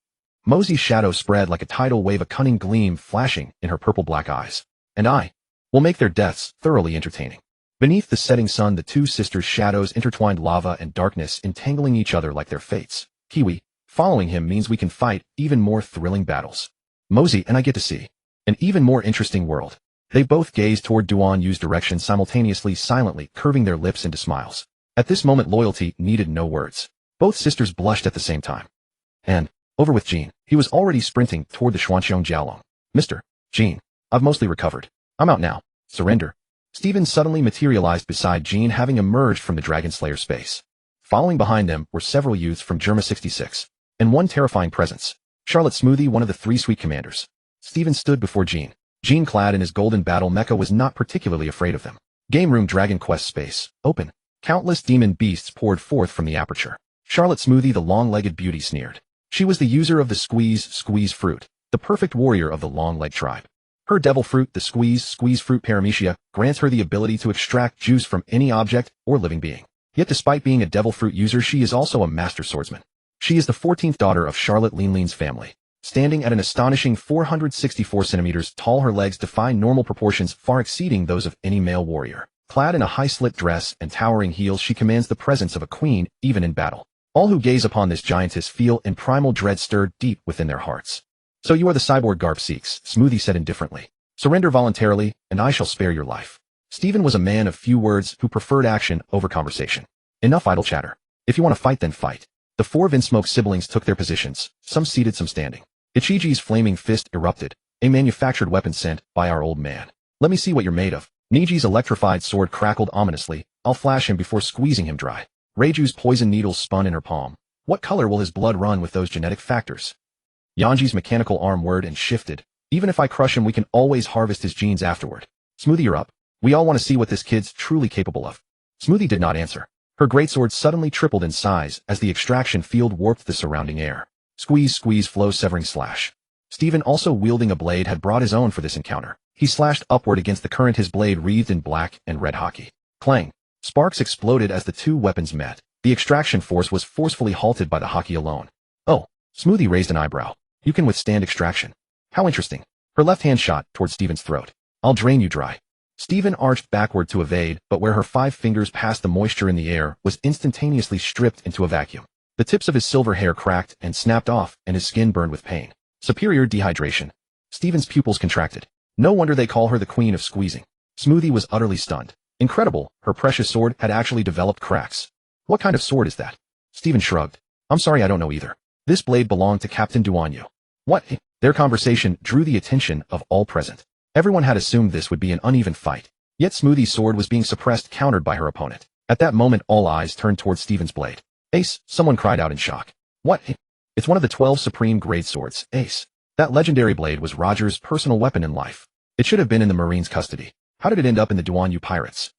A: Mosey's shadow spread like a tidal wave, a cunning gleam flashing in her purple-black eyes. And I will make their deaths thoroughly entertaining. Beneath the setting sun, the two sisters' shadows intertwined, lava and darkness entangling each other like their fates. Kiwi, following him means we can fight even more thrilling battles. Mosey and I get to see an even more interesting world. They both gazed toward Duanyu's direction simultaneously, silently curving their lips into smiles. At this moment, loyalty needed no words. Both sisters blushed at the same time. And over with Jean. He was already sprinting toward the Xuanqiong Jiaolong. Mr. Jean, I've mostly recovered. I'm out now. Surrender. Steven suddenly materialized beside Jean, having emerged from the Dragon Slayer space. Following behind them were several youths from Germa 66, and one terrifying presence. Charlotte Smoothie, one of the three Sweet Commanders. Steven stood before Jean. Jean, clad in his golden battle mecha, was not particularly afraid of them. Game room Dragon Quest space. Open. Countless demon beasts poured forth from the aperture. Charlotte Smoothie, the long-legged beauty, sneered. She was the user of the squeeze fruit, the perfect warrior of the long-leg tribe. Her devil fruit, the squeeze fruit paramecia, grants her the ability to extract juice from any object or living being. Yet despite being a devil fruit user, she is also a master swordsman. She is the 14th daughter of Charlotte Lean's family. Standing at an astonishing 464 centimeters tall, her legs defy normal proportions, far exceeding those of any male warrior. Clad in a high-slit dress and towering heels, she commands the presence of a queen, even in battle. All who gaze upon this giantess feel in primal dread stirred deep within their hearts. So you are the cyborg Garp seeks, Smoothie said indifferently. Surrender voluntarily, and I shall spare your life. Stephen was a man of few words who preferred action over conversation. Enough idle chatter. If you want to fight, then fight. The four Vinsmoke siblings took their positions, some seated, some standing. Ichiji's flaming fist erupted, a manufactured weapon sent by our old man. Let me see what you're made of. Niji's electrified sword crackled ominously. I'll flash him before squeezing him dry. Reiju's poison needles spun in her palm. What color will his blood run with those genetic factors? Yanji's mechanical arm whirred and shifted. Even if I crush him, we can always harvest his genes afterward. Smoothie, you're up. We all want to see what this kid's truly capable of. Smoothie did not answer. Her greatsword suddenly tripled in size as the extraction field warped the surrounding air. Squeeze, flow, severing slash. Stephen, also wielding a blade, had brought his own for this encounter. He slashed upward against the current, his blade wreathed in black and red hockey. Clang. Sparks exploded as the two weapons met. The extraction force was forcefully halted by the hockey alone. Oh, Smoothie raised an eyebrow. You can withstand extraction. How interesting. Her left hand shot toward Stephen's throat. I'll drain you dry. Stephen arched backward to evade, but where her 5 fingers passed, the moisture in the air was instantaneously stripped into a vacuum. The tips of his silver hair cracked and snapped off, and his skin burned with pain. Superior dehydration. Stephen's pupils contracted. No wonder they call her the queen of squeezing. Smoothie was utterly stunned. Incredible, her precious sword had actually developed cracks. What kind of sword is that? Stephen shrugged. I'm sorry, I don't know either. This blade belonged to Captain Duanyu. What? Their conversation drew the attention of all present. Everyone had assumed this would be an uneven fight. Yet Smoothie's sword was being suppressed, countered by her opponent. At that moment, all eyes turned toward Stephen's blade. Ace, someone cried out in shock. What? It's one of the 12 supreme grade swords, Ace. That legendary blade was Roger's personal weapon in life. It should have been in the Marine's custody. How did it end up in the Duanyu pirates?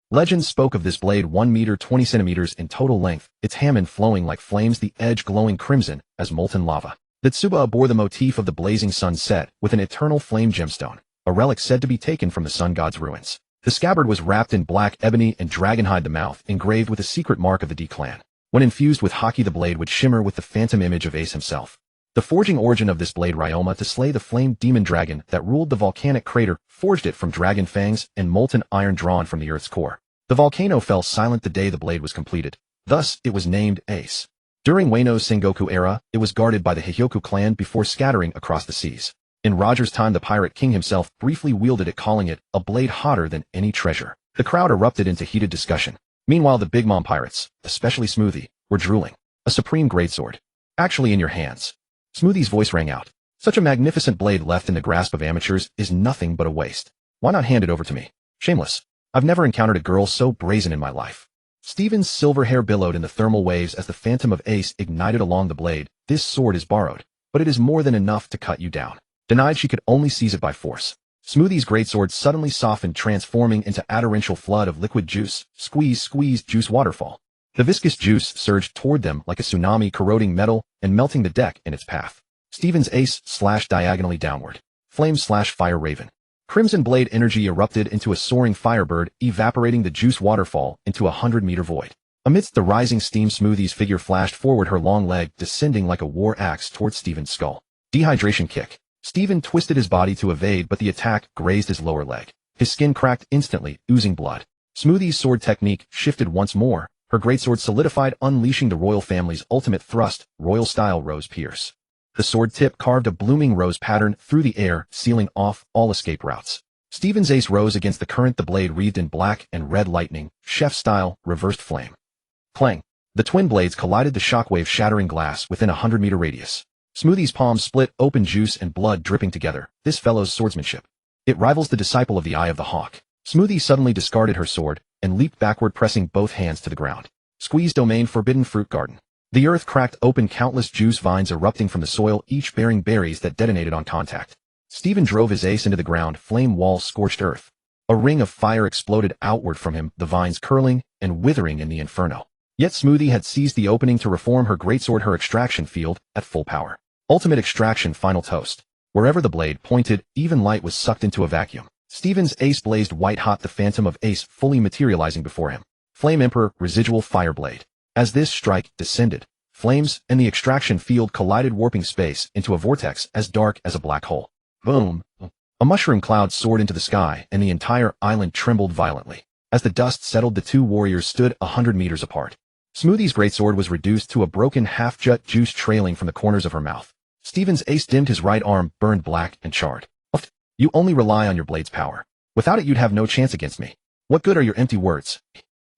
A: Legends spoke of this blade 1 meter 20 centimeters in total length, its hamon flowing like flames, the edge glowing crimson as molten lava. The Tsuba bore the motif of the blazing sun set with an eternal flame gemstone. a relic said to be taken from the sun god's ruins. The scabbard was wrapped in black ebony and dragonhide, the mouth engraved with a secret mark of the D clan. When infused with haki, the blade would shimmer with the phantom image of Ace himself. The forging origin of this blade, Ryoma, to slay the flame demon dragon that ruled the volcanic crater, forged it from dragon fangs and molten iron drawn from the earth's core. The volcano fell silent the day the blade was completed. Thus, it was named Ace. During Wano's Sengoku era, it was guarded by the Hihyoku clan before scattering across the seas. In Roger's time, the pirate king himself briefly wielded it, calling it a blade hotter than any treasure. The crowd erupted into heated discussion. Meanwhile, the Big Mom pirates, especially Smoothie, were drooling. A supreme greatsword. Actually in your hands. Smoothie's voice rang out. Such a magnificent blade left in the grasp of amateurs is nothing but a waste. Why not hand it over to me? Shameless. I've never encountered a girl so brazen in my life. Steven's silver hair billowed in the thermal waves as the phantom of Ace ignited along the blade. This sword is borrowed, but it is more than enough to cut you down. Denied, she could only seize it by force. Smoothie's greatsword suddenly softened, transforming into a torrential flood of liquid juice. Squeeze, squeeze, juice waterfall. The viscous juice surged toward them like a tsunami, corroding metal and melting the deck in its path. Steven's ace slashed diagonally downward. Flame slash fire raven. Crimson blade energy erupted into a soaring firebird, evaporating the juice waterfall into a 100-meter void. Amidst the rising steam, Smoothie's figure flashed forward, her long leg descending like a war axe toward Steven's skull. Dehydration kick. Steven twisted his body to evade, but the attack grazed his lower leg. His skin cracked instantly, oozing blood. Smoothie's sword technique shifted once more. Her greatsword solidified, unleashing the royal family's ultimate thrust, royal-style rose pierce. The sword tip carved a blooming rose pattern through the air, sealing off all escape routes. Steven's ace rose against the current, the blade wreathed in black and red lightning, chef-style, reversed flame. Clang! The twin blades collided, the shockwave shattering glass within a 100-meter radius. Smoothie's palms split open, juice and blood dripping together. This fellow's swordsmanship. It rivals the disciple of the Eye of the Hawk. Smoothie suddenly discarded her sword and leaped backward, pressing both hands to the ground. Squeeze domain, forbidden fruit garden. The earth cracked open, countless juice vines erupting from the soil, each bearing berries that detonated on contact. Steven drove his ace into the ground, flame wall scorched earth. A ring of fire exploded outward from him, the vines curling and withering in the inferno. Yet Smoothie had seized the opening to reform her greatsword, her extraction field, at full power. Ultimate extraction, final toast. Wherever the blade pointed, even light was sucked into a vacuum. Steven's ace blazed white hot, the phantom of Ace fully materializing before him. Flame Emperor, residual fire blade. As this strike descended, flames and the extraction field collided, warping space into a vortex as dark as a black hole. Boom! A mushroom cloud soared into the sky, and the entire island trembled violently. As the dust settled, the two warriors stood 100 meters apart. Smoothie's greatsword was reduced to a broken half-jut, juice trailing from the corners of her mouth. Steven's ace dimmed, his right arm burned black and charred. You only rely on your blade's power. Without it, you'd have no chance against me. What good are your empty words?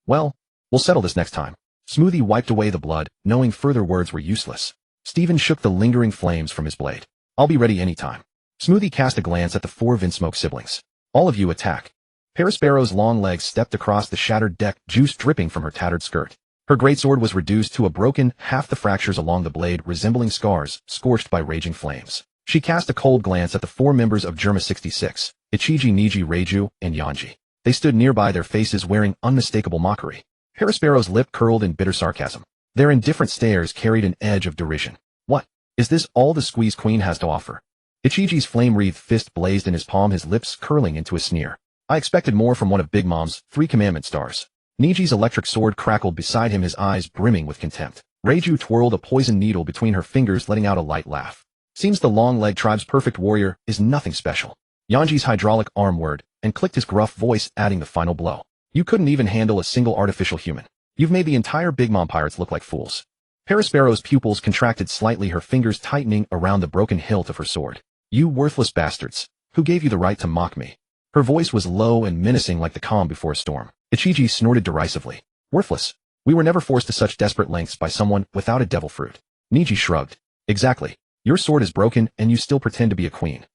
A: Well, we'll settle this next time. Smoothie wiped away the blood, knowing further words were useless. Steven shook the lingering flames from his blade. I'll be ready anytime. Smoothie cast a glance at the four Vinsmoke siblings. All of you attack. Perisparrow's long legs stepped across the shattered deck, juice dripping from her tattered skirt. Her greatsword was reduced to a broken, half the fractures along the blade resembling scars, scorched by raging flames. She cast a cold glance at the four members of Germa 66, Ichiji, Niji, Reiju, and Yanji. They stood nearby, their faces wearing unmistakable mockery. Perisparrow's lip curled in bitter sarcasm. Their indifferent stares carried an edge of derision. What? Is this all the Squeeze Queen has to offer? Ichiji's flame-wreathed fist blazed in his palm, his lips curling into a sneer. I expected more from one of Big Mom's 3 commandment stars. Niji's electric sword crackled beside him, his eyes brimming with contempt. Reiju twirled a poison needle between her fingers, letting out a light laugh. Seems the Long-Leg tribe's perfect warrior is nothing special. Yanji's hydraulic arm whirred and clicked, his gruff voice adding the final blow. You couldn't even handle a single artificial human. You've made the entire Big Mom pirates look like fools. Perisparrow's pupils contracted slightly, her fingers tightening around the broken hilt of her sword. You worthless bastards. Who gave you the right to mock me? Her voice was low and menacing like the calm before a storm. Ichiji snorted derisively. Worthless. We were never forced to such desperate lengths by someone without a devil fruit. Niji shrugged. Exactly. Your sword is broken and you still pretend to be a queen.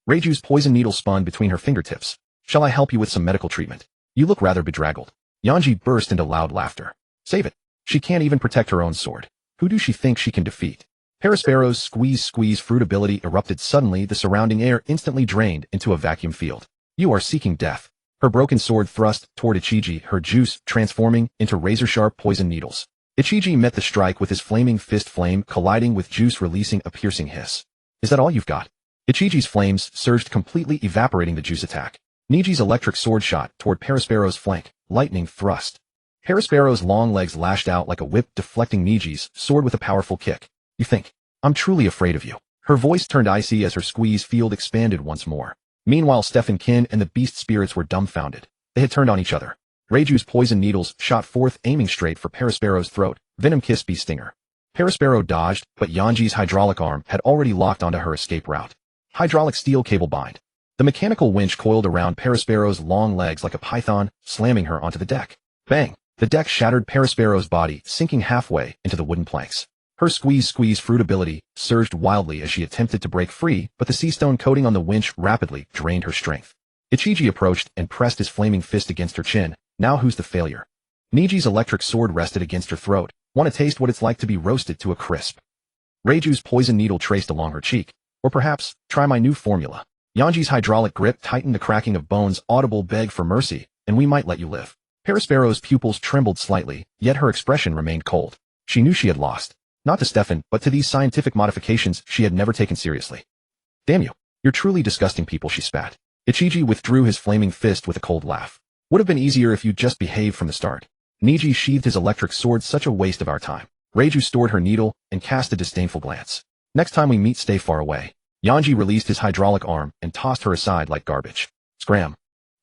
A: Reiju's poison needle spun between her fingertips. Shall I help you with some medical treatment? You look rather bedraggled. Yanji burst into loud laughter. Save it. She can't even protect her own sword. Who does she think she can defeat? Perisparrow's squeeze fruit ability erupted suddenly, the surrounding air instantly drained into a vacuum field. You are seeking death. Her broken sword thrust toward Ichiji, her juice transforming into razor-sharp poison needles. Ichiji met the strike with his flaming fist, flame colliding with juice, releasing a piercing hiss. Is that all you've got? Ichiji's flames surged, completely evaporating the juice attack. Niji's electric sword shot toward Perospero's flank, lightning thrust. Perospero's long legs lashed out like a whip, deflecting Niji's sword with a powerful kick. You think I'm truly afraid of you? Her voice turned icy as her squeeze field expanded once more. Meanwhile, Stefan Kin and the beast spirits were dumbfounded. They had turned on each other. Reiju's poison needles shot forth, aiming straight for Perospero's throat. Venom Kiss Bee Stinger. Perospero dodged, but Yanji's hydraulic arm had already locked onto her escape route. Hydraulic steel cable bind. The mechanical winch coiled around Perospero's long legs like a python, slamming her onto the deck. Bang! The deck shattered Perospero's body, sinking halfway into the wooden planks. Her squeeze fruit ability surged wildly as she attempted to break free, but the sea stone coating on the winch rapidly drained her strength. Ichiji approached and pressed his flaming fist against her chin. Now who's the failure? Niji's electric sword rested against her throat. Want to taste what it's like to be roasted to a crisp? Reiju's poison needle traced along her cheek. Or perhaps, try my new formula. Yanji's hydraulic grip tightened, the cracking of bones audible. Beg for mercy, and we might let you live. Perospero's pupils trembled slightly, yet her expression remained cold. She knew she had lost. Not to Stefan, but to these scientific modifications she had never taken seriously. Damn you. You're truly disgusting people, she spat. Ichiji withdrew his flaming fist with a cold laugh. Would have been easier if you'd just behaved from the start. Niji sheathed his electric sword. Such a waste of our time. Reiju stored her needle and cast a disdainful glance. Next time we meet, stay far away. Yanji released his hydraulic arm and tossed her aside like garbage. Scram.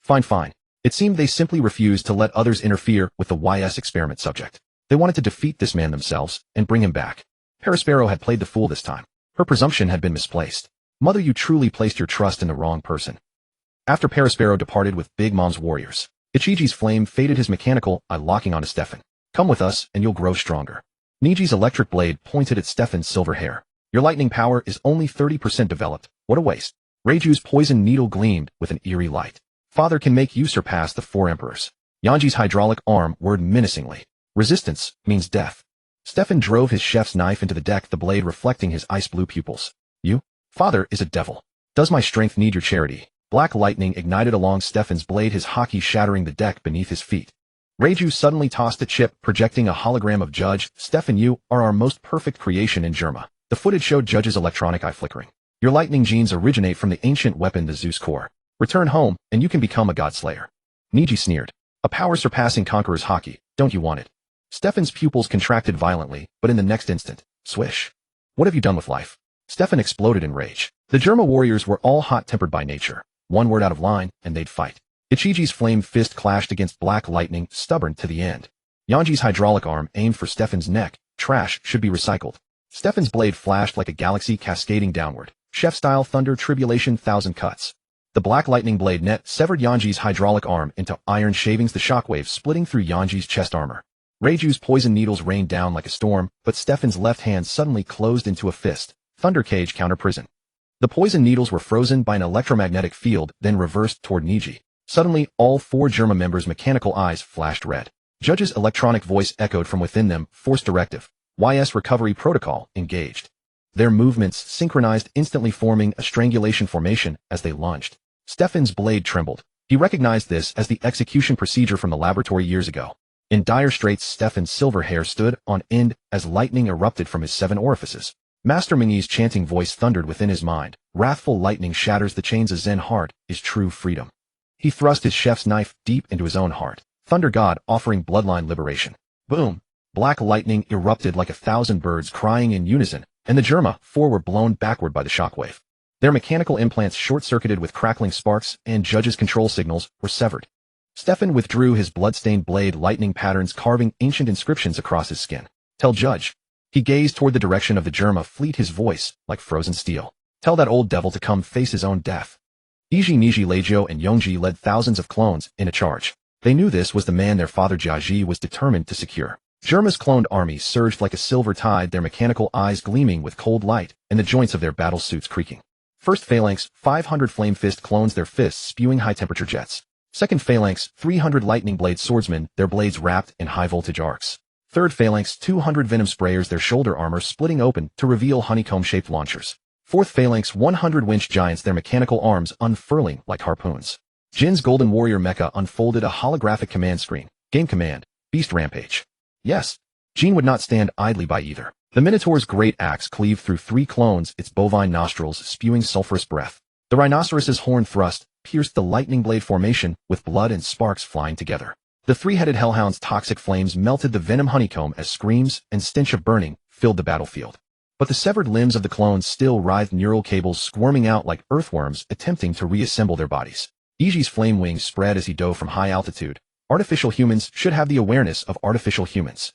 A: Fine. It seemed they simply refused to let others interfere with the YS experiment subject. They wanted to defeat this man themselves and bring him back. Perospero had played the fool this time. Her presumption had been misplaced. Mother, you truly placed your trust in the wrong person. After Perospero departed with Big Mom's warriors, Ichiji's flame faded, his mechanical eye locking onto Stefan. Come with us and you'll grow stronger. Niji's electric blade pointed at Stefan's silver hair. Your lightning power is only 30% developed. What a waste. Reiju's poison needle gleamed with an eerie light. Father can make you surpass the 4 emperors. Yanji's hydraulic arm whirred menacingly. Resistance means death. Stefan drove his chef's knife into the deck, the blade reflecting his ice-blue pupils. You? Father is a devil. Does my strength need your charity? Black lightning ignited along Stefan's blade, his haki shattering the deck beneath his feet. Reiju suddenly tossed a chip, projecting a hologram of Judge. Stefan, you are our most perfect creation in Germa. The footage showed Judge's electronic eye flickering. Your lightning genes originate from the ancient weapon, the Zeus core. Return home, and you can become a godslayer. Niji sneered. A power surpassing Conqueror's haki. Don't you want it? Stefan's pupils contracted violently, but in the next instant, swish. What have you done with life? Stefan exploded in rage. The Germa warriors were all hot-tempered by nature. One word out of line, and they'd fight. Ichiji's flame fist clashed against black lightning, stubborn to the end. Yanji's hydraulic arm aimed for Stefan's neck. Trash should be recycled. Stefan's blade flashed like a galaxy, cascading downward. Chef-style thunder, tribulation, 1,000 cuts. The black lightning blade net severed Yanji's hydraulic arm into iron shavings, the shockwave splitting through Yanji's chest armor. Reiju's poison needles rained down like a storm, but Stefan's left hand suddenly closed into a fist. Thunder cage, counter prison. The poison needles were frozen by an electromagnetic field, then reversed toward Niji. Suddenly, all 4 Germa members' mechanical eyes flashed red. Judge's electronic voice echoed from within them. Force directive. YS recovery protocol engaged. Their movements synchronized, instantly forming a strangulation formation as they lunged. Stefan's blade trembled. He recognized this as the execution procedure from the laboratory years ago. In dire straits, Stefan's silver hair stood on end as lightning erupted from his 7 orifices. Master Mingyi's chanting voice thundered within his mind. Wrathful lightning shatters the chains. A Zen heart is true freedom. He thrust his chef's knife deep into his own heart. Thunder God offering bloodline liberation. Boom! Black lightning erupted like 1,000 birds crying in unison, and the Germa 4 were blown backward by the shockwave. Their mechanical implants short-circuited with crackling sparks, and Judge's control signals were severed. Stefan withdrew his blood-stained blade, lightning patterns carving ancient inscriptions across his skin. Tell Judge. He gazed toward the direction of the Germa fleet, his voice like frozen steel. Tell that old devil to come face his own death. Iji, Niji, Leijio, and Yongji led thousands of clones in a charge. They knew this was the man their father Jiaji was determined to secure. Germa's cloned army surged like a silver tide, their mechanical eyes gleaming with cold light, and the joints of their battle suits creaking. First phalanx, 500 flame fist clones, their fists spewing high-temperature jets. Second phalanx, 300 lightning blade swordsmen, their blades wrapped in high-voltage arcs. Third phalanx, 200 venom sprayers, their shoulder armor splitting open to reveal honeycomb-shaped launchers. Fourth phalanx, 100 winch giants, their mechanical arms unfurling like harpoons. Jin's golden warrior mecha unfolded a holographic command screen. Game command, Beast Rampage. Yes, Jean would not stand idly by either. The Minotaur's great axe cleaved through 3 clones, its bovine nostrils spewing sulphurous breath. The rhinoceros's horn thrust pierced the lightning blade formation, with blood and sparks flying together. The 3-headed hellhound's toxic flames melted the venom honeycomb as screams and stench of burning filled the battlefield. But the severed limbs of the clones still writhed, neural cables squirming out like earthworms attempting to reassemble their bodies. Iji's flame wings spread as he dove from high altitude. Artificial humans should have the awareness of artificial humans.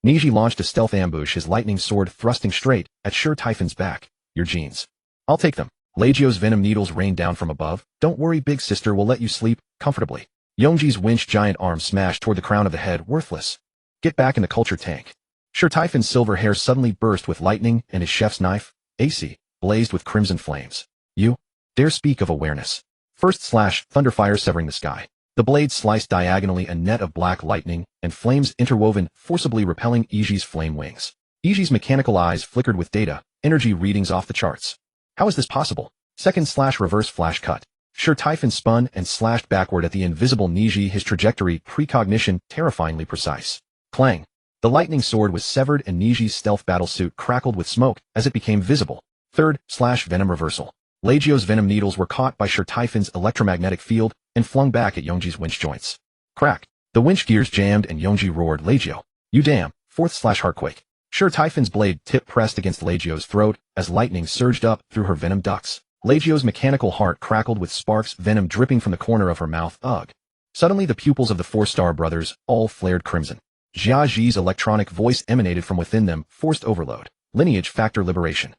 A: Niji launched a stealth ambush, his lightning sword thrusting straight at Sure Typhon's back. Your genes. I'll take them. Legio's venom needles rained down from above. Don't worry, big sister will let you sleep comfortably. Yongji's winch giant arm smashed toward the crown of the head, worthless. Get back in the culture tank. Sure Typhon's silver hair suddenly burst with lightning, and his chef's knife, AC, blazed with crimson flames. You dare speak of awareness. First slash, thunderfire severing the sky. The blade sliced diagonally a net of black lightning, and flames interwoven, forcibly repelling Iji's flame wings. Iji's mechanical eyes flickered with data, energy readings off the charts. How is this possible? Second slash reverse flash cut. Sure Typhon spun and slashed backward at the invisible Niji, his trajectory precognition terrifyingly precise. Clang. The lightning sword was severed and Niji's stealth battlesuit crackled with smoke as it became visible. Third slash venom reversal. Legio's venom needles were caught by Sure Typhon's electromagnetic field and flung back at Yongji's winch joints. Crack. The winch gears jammed and Yongji roared, Legio. You damn. Fourth slash heartquake. Sure Typhon's blade tip pressed against Legio's throat as lightning surged up through her venom ducts. Legio's mechanical heart crackled with sparks, venom dripping from the corner of her mouth. Ugh. Suddenly the pupils of the 4-star brothers all flared crimson. Jiaji's electronic voice emanated from within them, forced overload. Lineage factor liberation.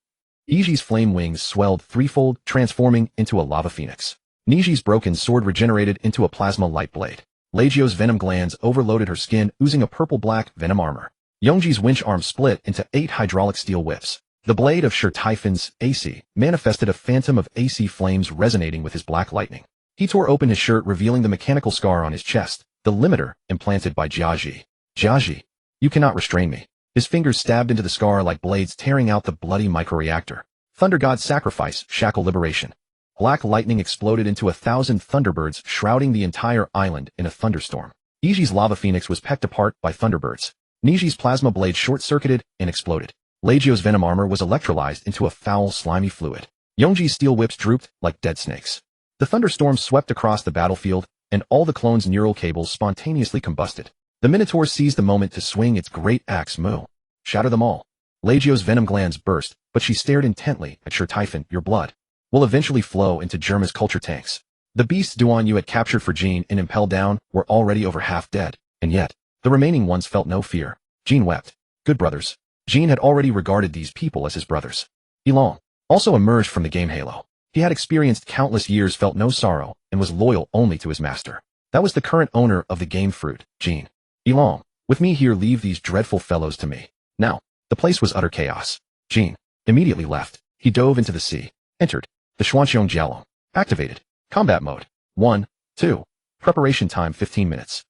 A: Iji's flame wings swelled threefold, transforming into a lava phoenix. Niji's broken sword regenerated into a plasma light blade. Legio's venom glands overloaded her skin, oozing a purple-black venom armor. Yongji's winch arm split into 8 hydraulic steel whips. The blade of Sure Typhon's AC manifested a phantom of AC flames resonating with his black lightning. He tore open his shirt, revealing the mechanical scar on his chest, the limiter implanted by Jiaji. Jiaji, you cannot restrain me. His fingers stabbed into the scar like blades, tearing out the bloody microreactor. Thunder God sacrifice, shackle liberation. Black lightning exploded into 1,000 thunderbirds, shrouding the entire island in a thunderstorm. Iji's lava phoenix was pecked apart by thunderbirds. Niji's plasma blade short-circuited and exploded. Legio's venom armor was electrolyzed into a foul, slimy fluid. Yongji's steel whips drooped like dead snakes. The thunderstorm swept across the battlefield, and all the clones' neural cables spontaneously combusted. The Minotaur seized the moment to swing its great axe. Moo. Shatter them all. Legio's venom glands burst, but she stared intently at Sure Typhon. Your blood will eventually flow into Germa's culture tanks. The beasts Duan you had captured for Jean and Impel Down were already over half dead, and yet, the remaining ones felt no fear. Jean wept. Good brothers. Jean had already regarded these people as his brothers. Yilong also emerged from the game Halo. He had experienced countless years, felt no sorrow, and was loyal only to his master. That was the current owner of the game fruit, Jean. Yilong, with me here, leave these dreadful fellows to me. Now, the place was utter chaos. Jean immediately left. He dove into the sea, entered the Xuanxiong Jialong. Activated. Combat mode. 1, 2. Preparation time 15 minutes.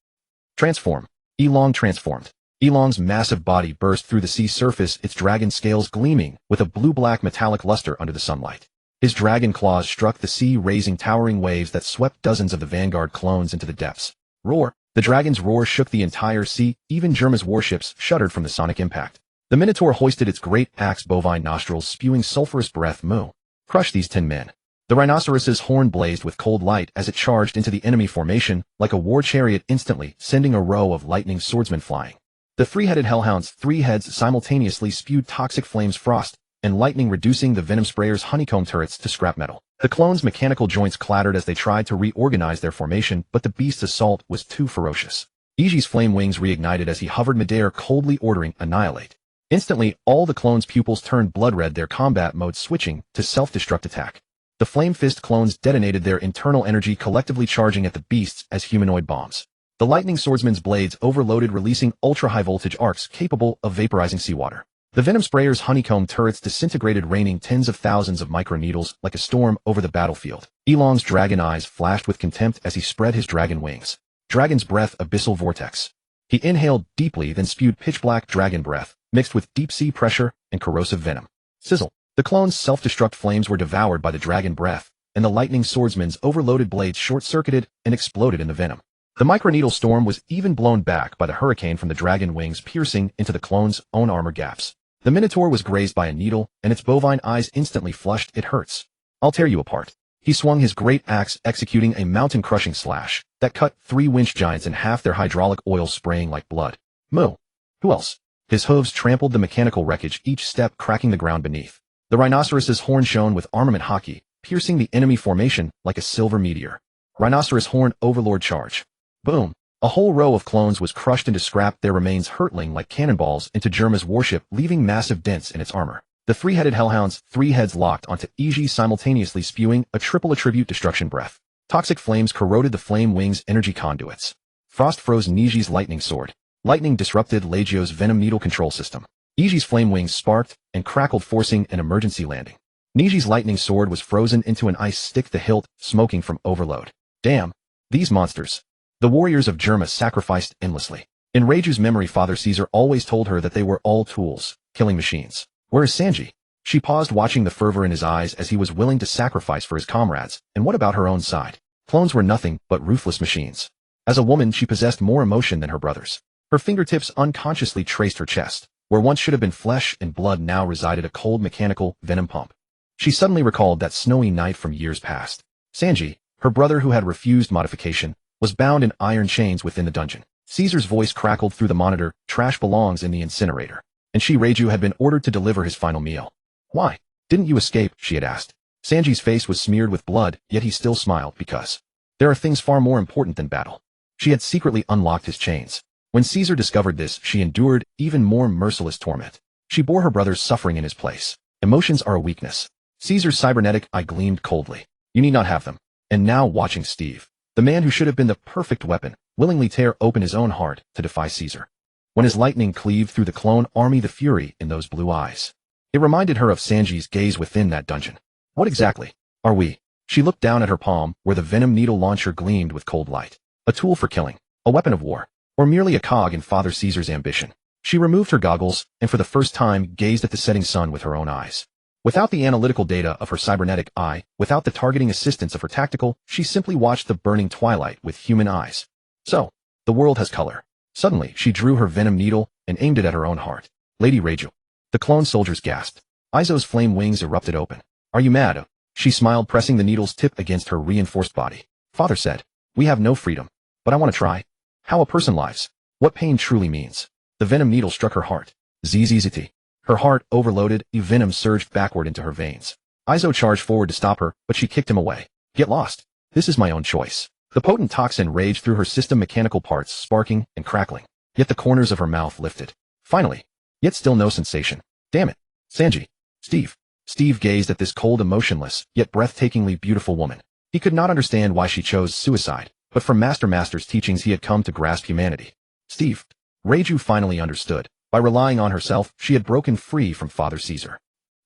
A: Transform. Yilong transformed. Yilong's massive body burst through the sea surface, its dragon scales gleaming with a blue-black metallic luster under the sunlight. His dragon claws struck the sea, raising towering waves that swept dozens of the Vanguard clones into the depths. Roar. The dragon's roar shook the entire sea, even Germa's warships shuddered from the sonic impact. The Minotaur hoisted its great axe, bovine nostrils spewing sulphurous breath. Moo. Crush these 10 men. The rhinoceros's horn blazed with cold light as it charged into the enemy formation like a war chariot, instantly sending a row of lightning swordsmen flying. The 3-headed hellhound's 3 heads simultaneously spewed toxic flames, frost, and lightning, reducing the venom sprayer's honeycomb turrets to scrap metal. The clones' mechanical joints clattered as they tried to reorganize their formation, but the beast's assault was too ferocious. Iji's flame wings reignited as he hovered midair, coldly ordering annihilate. Instantly, all the clones' pupils turned blood red, their combat mode switching to self-destruct attack. The Flame Fist clones detonated their internal energy, collectively charging at the beasts as humanoid bombs. The lightning swordsman's blades overloaded, releasing ultra-high voltage arcs capable of vaporizing seawater. The venom sprayer's honeycomb turrets disintegrated, raining tens of thousands of microneedles like a storm over the battlefield. Yilong's dragon eyes flashed with contempt as he spread his dragon wings. Dragon's breath, abyssal vortex. He inhaled deeply, then spewed pitch-black dragon breath, mixed with deep-sea pressure and corrosive venom. Sizzle. The clones' self-destruct flames were devoured by the dragon breath, and the lightning swordsman's overloaded blades short-circuited and exploded in the venom. The microneedle storm was even blown back by the hurricane from the dragon wings piercing into the clone's own armor gaps. The Minotaur was grazed by a needle, and its bovine eyes instantly flushed, "It hurts. I'll tear you apart." He swung his great axe, executing a mountain-crushing slash that cut 3 winch giants in half, their hydraulic oil spraying like blood. Moo. Who else? His hooves trampled the mechanical wreckage, each step cracking the ground beneath. The rhinoceros's horn shone with armament hockey, piercing the enemy formation like a silver meteor. Rhinoceros horn overlord charge. Boom. A whole row of clones was crushed into scrap, their remains hurtling like cannonballs into Germa's warship, leaving massive dents in its armor. The 3-headed hellhounds, 3 heads locked onto Iji, simultaneously spewing a triple attribute destruction breath. Toxic flames corroded the flame wing's energy conduits. Frost froze Niji's lightning sword. Lightning disrupted Legio's venom needle control system. Iji's flame wings sparked and crackled, forcing an emergency landing. Niji's lightning sword was frozen into an ice stick, the hilt smoking from overload. Damn. These monsters. The warriors of Germa sacrificed endlessly. In Reiju's memory, Father Caesar always told her that they were all tools, killing machines. Where is Sanji? She paused, watching the fervor in his eyes as he was willing to sacrifice for his comrades. And what about her own side? Clones were nothing but ruthless machines. As a woman, she possessed more emotion than her brothers. Her fingertips unconsciously traced her chest. Where once should have been flesh and blood now resided a cold mechanical venom pump. She suddenly recalled that snowy night from years past. Sanji, her brother who had refused modification, was bound in iron chains within the dungeon. Caesar's voice crackled through the monitor, "Trash belongs in the incinerator." And Reiju had been ordered to deliver his final meal. "Why? Didn't you escape?" she had asked. Sanji's face was smeared with blood, yet he still smiled, "Because there are things far more important than battle." She had secretly unlocked his chains. When Caesar discovered this, she endured even more merciless torment. She bore her brother's suffering in his place. Emotions are a weakness. Caesar's cybernetic eye gleamed coldly. "You need not have them." And now, watching Steve, the man who should have been the perfect weapon, willingly tear open his own heart to defy Caesar. When his lightning cleaved through the clone army, the fury in those blue eyes. It reminded her of Sanji's gaze within that dungeon. "What exactly are we?" She looked down at her palm, where the venom needle launcher gleamed with cold light. A tool for killing, a weapon of war, or merely a cog in Father Caesar's ambition? She removed her goggles, and for the first time gazed at the setting sun with her own eyes. Without the analytical data of her cybernetic eye, without the targeting assistance of her tactical, she simply watched the burning twilight with human eyes. So, the world has color. Suddenly, she drew her venom needle and aimed it at her own heart. "Lady Reiju." The clone soldiers gasped. Izo's flame wings erupted open. "Are you mad?" She smiled, pressing the needle's tip against her reinforced body. "Father said, we have no freedom. But I want to try. How a person lives. What pain truly means." The venom needle struck her heart. Zzzt. Her heart overloaded, venom surged backward into her veins. Izo charged forward to stop her, but she kicked him away. "Get lost. This is my own choice." The potent toxin raged through her system, mechanical parts sparking and crackling. Yet the corners of her mouth lifted. Finally. Yet still no sensation. "Damn it. Sanji." "Steve." Steve gazed at this cold, emotionless, yet breathtakingly beautiful woman. He could not understand why she chose suicide, but from Master's teachings he had come to grasp humanity. Steve. Reiju finally understood. By relying on herself, she had broken free from Father Caesar.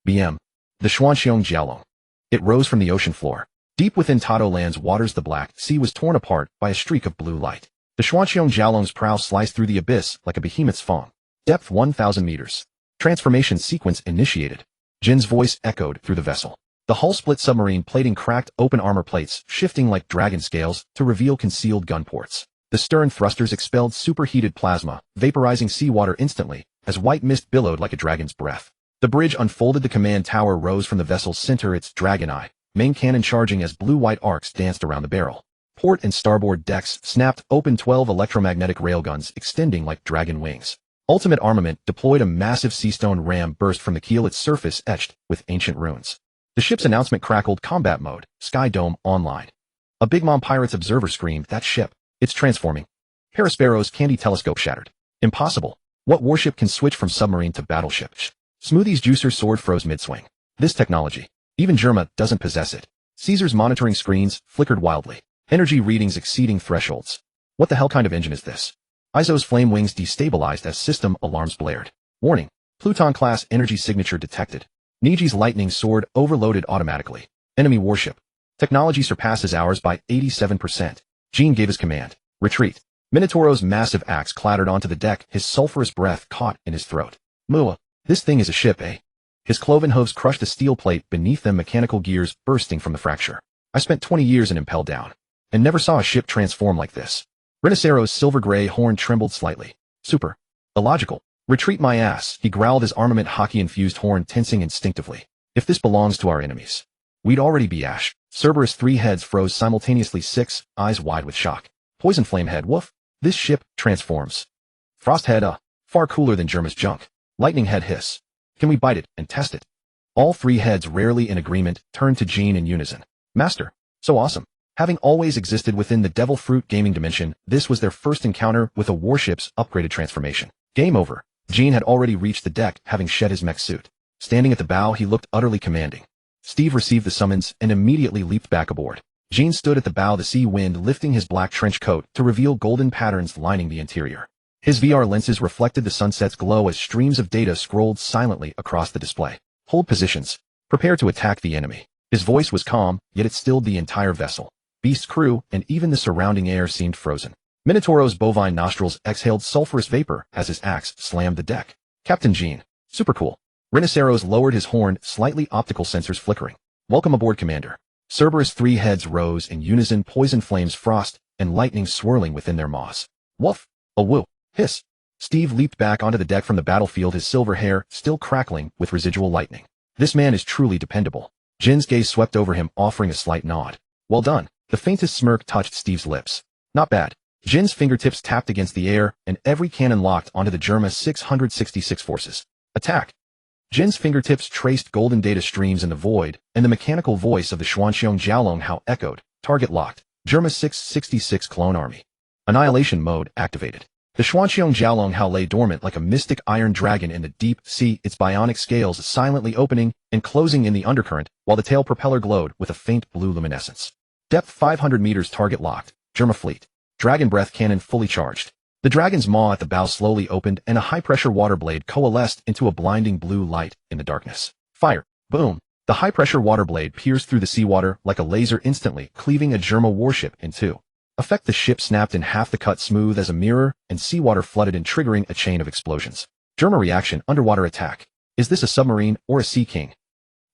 A: BM. The Xuanxiong Jiaolong. It rose from the ocean floor. Deep within Tato Land's waters, the Black Sea was torn apart by a streak of blue light. The Xuanxiong Jiaolong's prow sliced through the abyss like a behemoth's fang. Depth 1,000 meters. Transformation sequence initiated. Jin's voice echoed through the vessel. The hull-split submarine plating cracked open armor plates, shifting like dragon scales to reveal concealed gun ports. The stern thrusters expelled superheated plasma, vaporizing seawater instantly, as white mist billowed like a dragon's breath. The bridge unfolded, the command tower rose from the vessel's center, its dragon eye, main cannon charging as blue-white arcs danced around the barrel. Port and starboard decks snapped open, 12 electromagnetic railguns extending like dragon wings. Ultimate armament deployed, a massive seastone ram burst from the keel, its surface etched with ancient runes. The ship's announcement crackled, "Combat mode, Sky Dome online." A Big Mom Pirates observer screamed, "That ship. It's transforming." Parasparrow's candy telescope shattered. "Impossible. What warship can switch from submarine to battleship?" Smoothie's juicer sword froze mid-swing. "This technology. Even Germa doesn't possess it." Caesar's monitoring screens flickered wildly. Energy readings exceeding thresholds. "What the hell kind of engine is this?" Izo's flame wings destabilized as system alarms blared. "Warning. Pluton-class energy signature detected." Niji's lightning sword overloaded automatically. "Enemy warship. Technology surpasses ours by 87%. Jean gave his command. "Retreat." Minotaur's massive axe clattered onto the deck, his sulphurous breath caught in his throat. "Mua. This thing is a ship, eh?" His cloven hooves crushed a steel plate beneath them, mechanical gears bursting from the fracture. "I spent 20 years in Impel Down, and never saw a ship transform like this." Rinoceros' silver-gray horn trembled slightly. Super. Illogical. Retreat my ass, he growled, his armament hockey-infused horn tensing instinctively. If this belongs to our enemies, we'd already be ash. Cerberus' 3 heads froze simultaneously, 6 eyes wide with shock. Poison flame head, woof. This ship transforms. Frost head, far cooler than Germa's junk. Lightning head, hiss. Can we bite it and test it? All 3 heads, rarely in agreement, turned to Jean in unison. Master. So awesome. Having always existed within the Devil Fruit gaming dimension, this was their first encounter with a warship's upgraded transformation. Game over. Jean had already reached the deck, having shed his mech suit. Standing at the bow, he looked utterly commanding. Steve received the summons and immediately leaped back aboard. Jean stood at the bow, the sea wind lifting his black trench coat to reveal golden patterns lining the interior. His VR lenses reflected the sunset's glow as streams of data scrolled silently across the display. Hold positions. Prepare to attack the enemy. His voice was calm, yet it stilled the entire vessel. Beast's crew and even the surrounding air seemed frozen. Minotaur's bovine nostrils exhaled sulfurous vapor as his axe slammed the deck. Captain Jean. Super cool. Rhinoceros lowered his horn, slightly optical sensors flickering. Welcome aboard, Commander. Cerberus' 3 heads rose in unison, poison flames, frost, and lightning swirling within their maws. Woof. A woo. Hiss. Steve leaped back onto the deck from the battlefield, his silver hair still crackling with residual lightning. This man is truly dependable. Jin's gaze swept over him, offering a slight nod. Well done. The faintest smirk touched Steve's lips. Not bad. Jin's fingertips tapped against the air, and every cannon locked onto the Germa 666 forces. Attack. Jin's fingertips traced golden data streams in the void, and the mechanical voice of the Xuanxiong Jiaolong Hao echoed. Target locked. Germa 666 clone army. Annihilation mode activated. The Xuanxiong Jiaolong Hao lay dormant like a mystic iron dragon in the deep sea, its bionic scales silently opening and closing in the undercurrent, while the tail propeller glowed with a faint blue luminescence. Depth 500 meters, target locked. Germa fleet. Dragon breath cannon fully charged. The dragon's maw at the bow slowly opened, and a high-pressure water blade coalesced into a blinding blue light in the darkness. Fire. Boom. The high-pressure water blade pierced through the seawater like a laser, instantly cleaving a Germa warship in two. Effect: the ship snapped in half, the cut smooth as a mirror, and seawater flooded in, triggering a chain of explosions. Germa reaction: underwater attack. Is this a submarine or a sea king?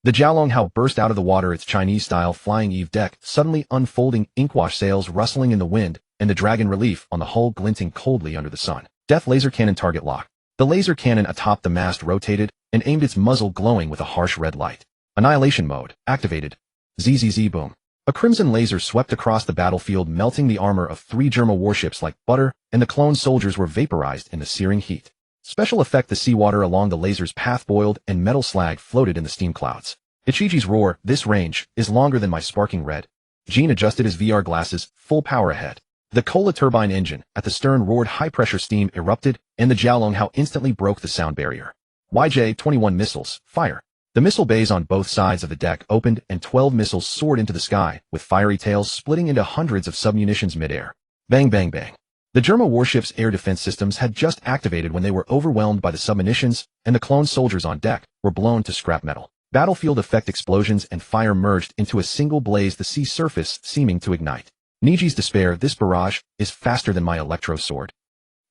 A: The Jiaolong Hao burst out of the water, its Chinese-style flying eve deck suddenly unfolding, inkwash sails rustling in the wind, and the dragon relief on the hull glinting coldly under the sun. Death laser cannon, target lock. The laser cannon atop the mast rotated and aimed, its muzzle glowing with a harsh red light. Annihilation mode activated. ZZZ boom. A crimson laser swept across the battlefield, melting the armor of 3 Germa warships like butter, and the clone soldiers were vaporized in the searing heat. Special effect: the seawater along the laser's path boiled, and metal slag floated in the steam clouds. Ichiji's roar: this range is longer than my sparking red. Jean adjusted his VR glasses, full power ahead. The Cola turbine engine at the stern roared, high-pressure steam erupted, and the Jiaolong Hao instantly broke the sound barrier. YJ-21 missiles, fire. The missile bays on both sides of the deck opened, and 12 missiles soared into the sky, with fiery tails splitting into hundreds of submunitions midair. Bang bang bang. The Germa warship's air defense systems had just activated when they were overwhelmed by the submunitions, and the clone soldiers on deck were blown to scrap metal. Battlefield effect: explosions and fire merged into a single blaze, the sea surface seeming to ignite. Niji's despair: this barrage is faster than my electro sword.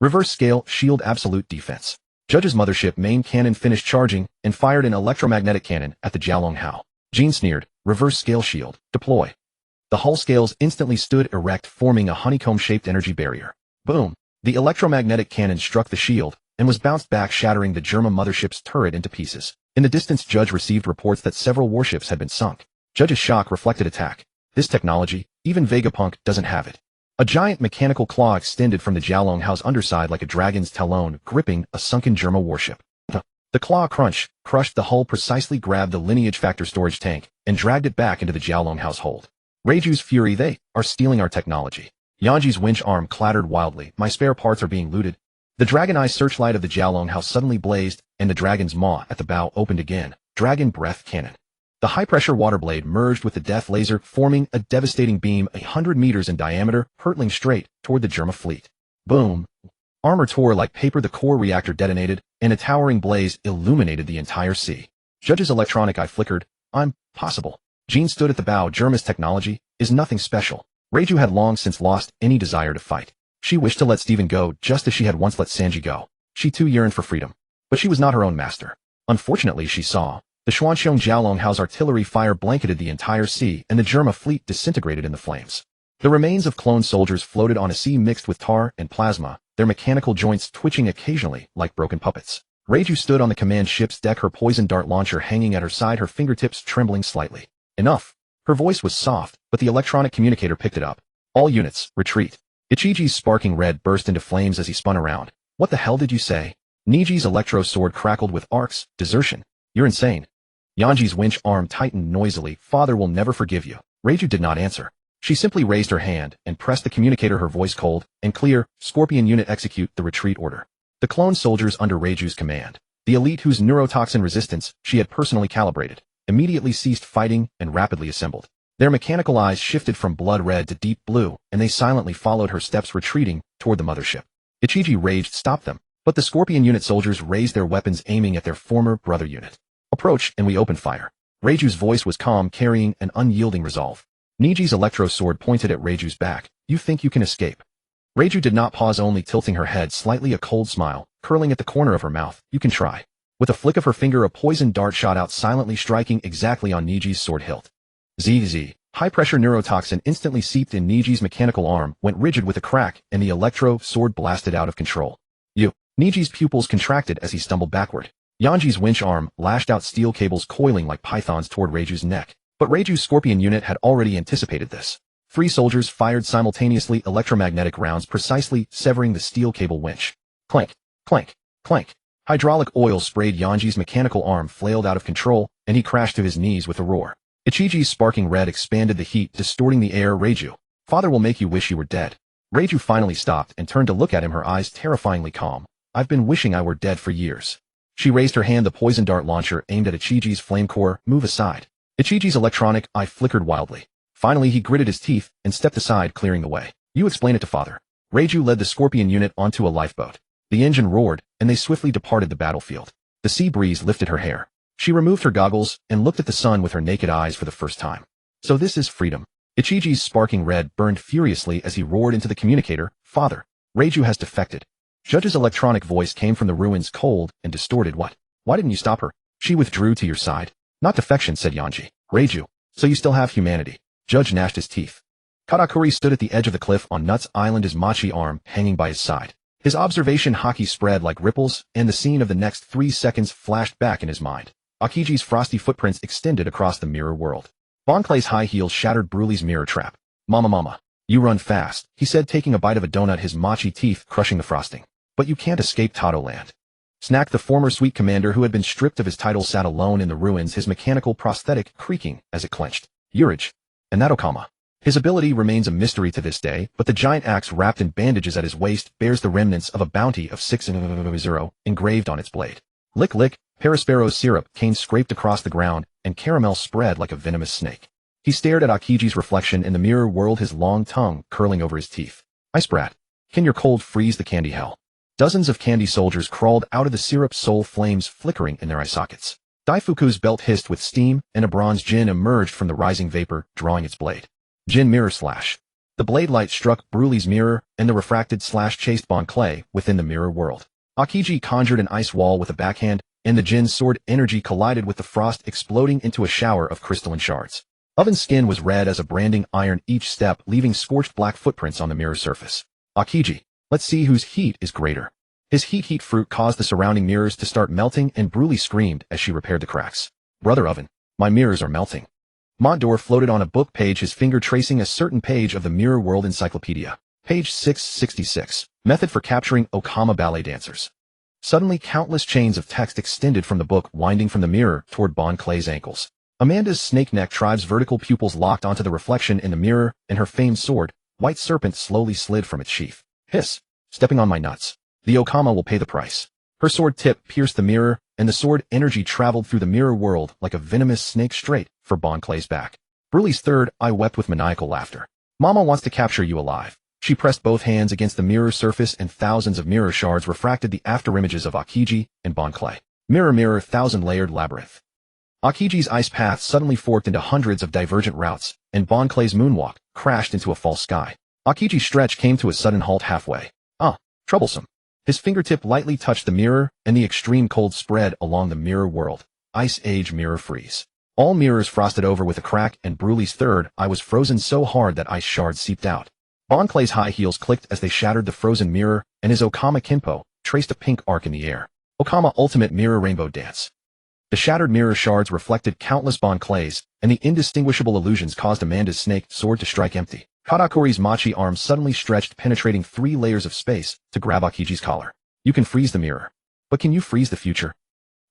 A: Reverse scale shield absolute defense. Judge's mothership main cannon finished charging and fired an electromagnetic cannon at the Jiaolong Hao. Jean sneered. Reverse scale shield, deploy. The hull scales instantly stood erect, forming a honeycomb-shaped energy barrier. Boom. The electromagnetic cannon struck the shield and was bounced back, shattering the Germa mothership's turret into pieces. In the distance, Judge received reports that several warships had been sunk. Judge's shock reflected attack. This technology, even Vegapunk doesn't have it. A giant mechanical claw extended from the Jiaolong Hao's underside like a dragon's talon, gripping a sunken Germa warship. The claw crushed the hull, precisely grabbed the lineage factor storage tank, and dragged it back into the Jiaolong Hao's hold. Reiju's fury: they are stealing our technology. Yanji's winch arm clattered wildly. My spare parts are being looted. The dragon eye searchlight of the Jiaolong Hao suddenly blazed, and the dragon's maw at the bow opened again. Dragon breath cannon. The high-pressure water blade merged with the death laser, forming a devastating beam 100 meters in diameter, hurtling straight toward the Germa fleet. Boom. Armor tore like paper, the core reactor detonated, and a towering blaze illuminated the entire sea. Judge's electronic eye flickered. I'm possible. Jean stood at the bow. Germa's technology is nothing special. Reiju had long since lost any desire to fight. She wished to let Steven go, just as she had once let Sanji go. She too yearned for freedom. But she was not her own master. Unfortunately, she saw the Xuanxiong Jiaolong Hao's artillery fire blanketed the entire sea, and the Germa fleet disintegrated in the flames. The remains of clone soldiers floated on a sea mixed with tar and plasma, their mechanical joints twitching occasionally like broken puppets. Reiju stood on the command ship's deck, her poison dart launcher hanging at her side, her fingertips trembling slightly. Enough. Her voice was soft, but the electronic communicator picked it up. All units, retreat. Ichiji's sparking red burst into flames as he spun around. What the hell did you say? Niji's electro sword crackled with arcs. Desertion. You're insane. Yanji's winch arm tightened noisily. Father will never forgive you. Reiju did not answer. She simply raised her hand and pressed the communicator, her voice cold and clear. Scorpion unit, execute the retreat order. The clone soldiers under Reiju's command, the elite whose neurotoxin resistance she had personally calibrated, immediately ceased fighting and rapidly assembled. Their mechanical eyes shifted from blood red to deep blue, and they silently followed her steps, retreating toward the mothership. Ichiji raged, stop them. But the Scorpion unit soldiers raised their weapons, aiming at their former brother unit. Approach, and we opened fire. Reiju's voice was calm, carrying an unyielding resolve. Niji's electro sword pointed at Reiju's back. You think you can escape? Reiju did not pause, only tilting her head slightly, a cold smile curling at the corner of her mouth. You can try. With a flick of her finger, a poison dart shot out, silently striking exactly on Niji's sword hilt. ZZ. High-pressure neurotoxin instantly seeped in. Niji's mechanical arm went rigid with a crack, and the electro sword blasted out of control. Niji's pupils contracted as he stumbled backward. Yanji's winch arm lashed out, steel cables coiling like pythons toward Reiju's neck. But Reiju's Scorpion unit had already anticipated this. 3 soldiers fired simultaneously, electromagnetic rounds precisely severing the steel cable winch. Clank, clank, clank. Hydraulic oil sprayed. Yanji's mechanical arm flailed out of control, and he crashed to his knees with a roar. Ichiji's sparking red expanded the heat, distorting the air. Reiju, father will make you wish you were dead. Reiju finally stopped and turned to look at him, her eyes terrifyingly calm. I've been wishing I were dead for years. She raised her hand, the poison dart launcher aimed at Ichiji's flame core. Move aside. Ichiji's electronic eye flickered wildly. Finally, he gritted his teeth and stepped aside, clearing the way. You explain it to father. Reiju led the Scorpion unit onto a lifeboat. The engine roared, and they swiftly departed the battlefield. The sea breeze lifted her hair. She removed her goggles and looked at the sun with her naked eyes for the first time. So this is freedom. Ichiji's sparking red burned furiously as he roared into the communicator. Father, Reiju has defected. Judge's electronic voice came from the ruins, cold and distorted. What? Why didn't you stop her? She withdrew to your side. Not defection, said Yanji. Reiju, so you still have humanity. Judge gnashed his teeth. Katakuri stood at the edge of the cliff on Nuts Island, his machi arm hanging by his side. His observation haki spread like ripples, and the scene of the next 3 seconds flashed back in his mind. Akiji's frosty footprints extended across the mirror world. Bon Clay's high heels shattered Brulee's mirror trap. Mama, you run fast, he said, taking a bite of a donut, his machi teeth crushing the frosting. But you can't escape Tato Land. Snack, the former sweet commander who had been stripped of his title, sat alone in the ruins, his mechanical prosthetic creaking as it clenched. Urage. And that Okama. His ability remains a mystery to this day, but the giant axe wrapped in bandages at his waist bears the remnants of a bounty of 6-0 engraved on its blade. Lick lick, Perispero's syrup cane scraped across the ground, and caramel spread like a venomous snake. He stared at Akiji's reflection in the mirror world, his long tongue curling over his teeth. Ice brat. Can your cold freeze the candy hell? Dozens of candy soldiers crawled out of the syrup, soul flames flickering in their eye sockets. Daifuku's belt hissed with steam, and a bronze Jin emerged from the rising vapor, drawing its blade. Jin mirror slash. The blade light struck Brulee's mirror, and the refracted slash chased Bon Clay within the mirror world. Akiji conjured an ice wall with a backhand, and the Jin's sword energy collided with the frost, exploding into a shower of crystalline shards. Oven's skin was red as a branding iron each step, leaving scorched black footprints on the mirror surface. Akiji. Let's see whose heat is greater. His heat fruit caused the surrounding mirrors to start melting, and Brulee screamed as she repaired the cracks. Brother Oven, my mirrors are melting. Mondor floated on a book page, his finger tracing a certain page of the Mirror World Encyclopedia. Page 666. Method for capturing Okama ballet dancers. Suddenly, countless chains of text extended from the book, winding from the mirror toward Bon Clay's ankles. Amanda's snake-neck tribe's vertical pupils locked onto the reflection in the mirror, and her famed sword, White Serpent, slowly slid from its sheath. Hiss. Stepping on my nuts. The Okama will pay the price. Her sword tip pierced the mirror, and the sword energy traveled through the mirror world like a venomous snake straight for Bon Clay's back. Brulee's third eye wept with maniacal laughter. Mama wants to capture you alive. She pressed both hands against the mirror surface, and thousands of mirror shards refracted the afterimages of Akiji and Bon Clay. Mirror, mirror, thousand-layered labyrinth. Akiji's ice path suddenly forked into hundreds of divergent routes, and Bon Clay's moonwalk crashed into a false sky. Akiji's stretch came to a sudden halt halfway. Troublesome. His fingertip lightly touched the mirror, and the extreme cold spread along the mirror world. Ice Age mirror freeze. All mirrors frosted over with a crack, and Brulee's third eye was frozen so hard that ice shards seeped out. Bon Clay's high heels clicked as they shattered the frozen mirror, and his Okama Kinpo traced a pink arc in the air. Okama Ultimate Mirror Rainbow Dance. The shattered mirror shards reflected countless Bon Clays, and the indistinguishable illusions caused Amanda's snake sword to strike empty. Katakuri's Machi arm suddenly stretched, penetrating 3 layers of space to grab Akiji's collar. You can freeze the mirror. But can you freeze the future?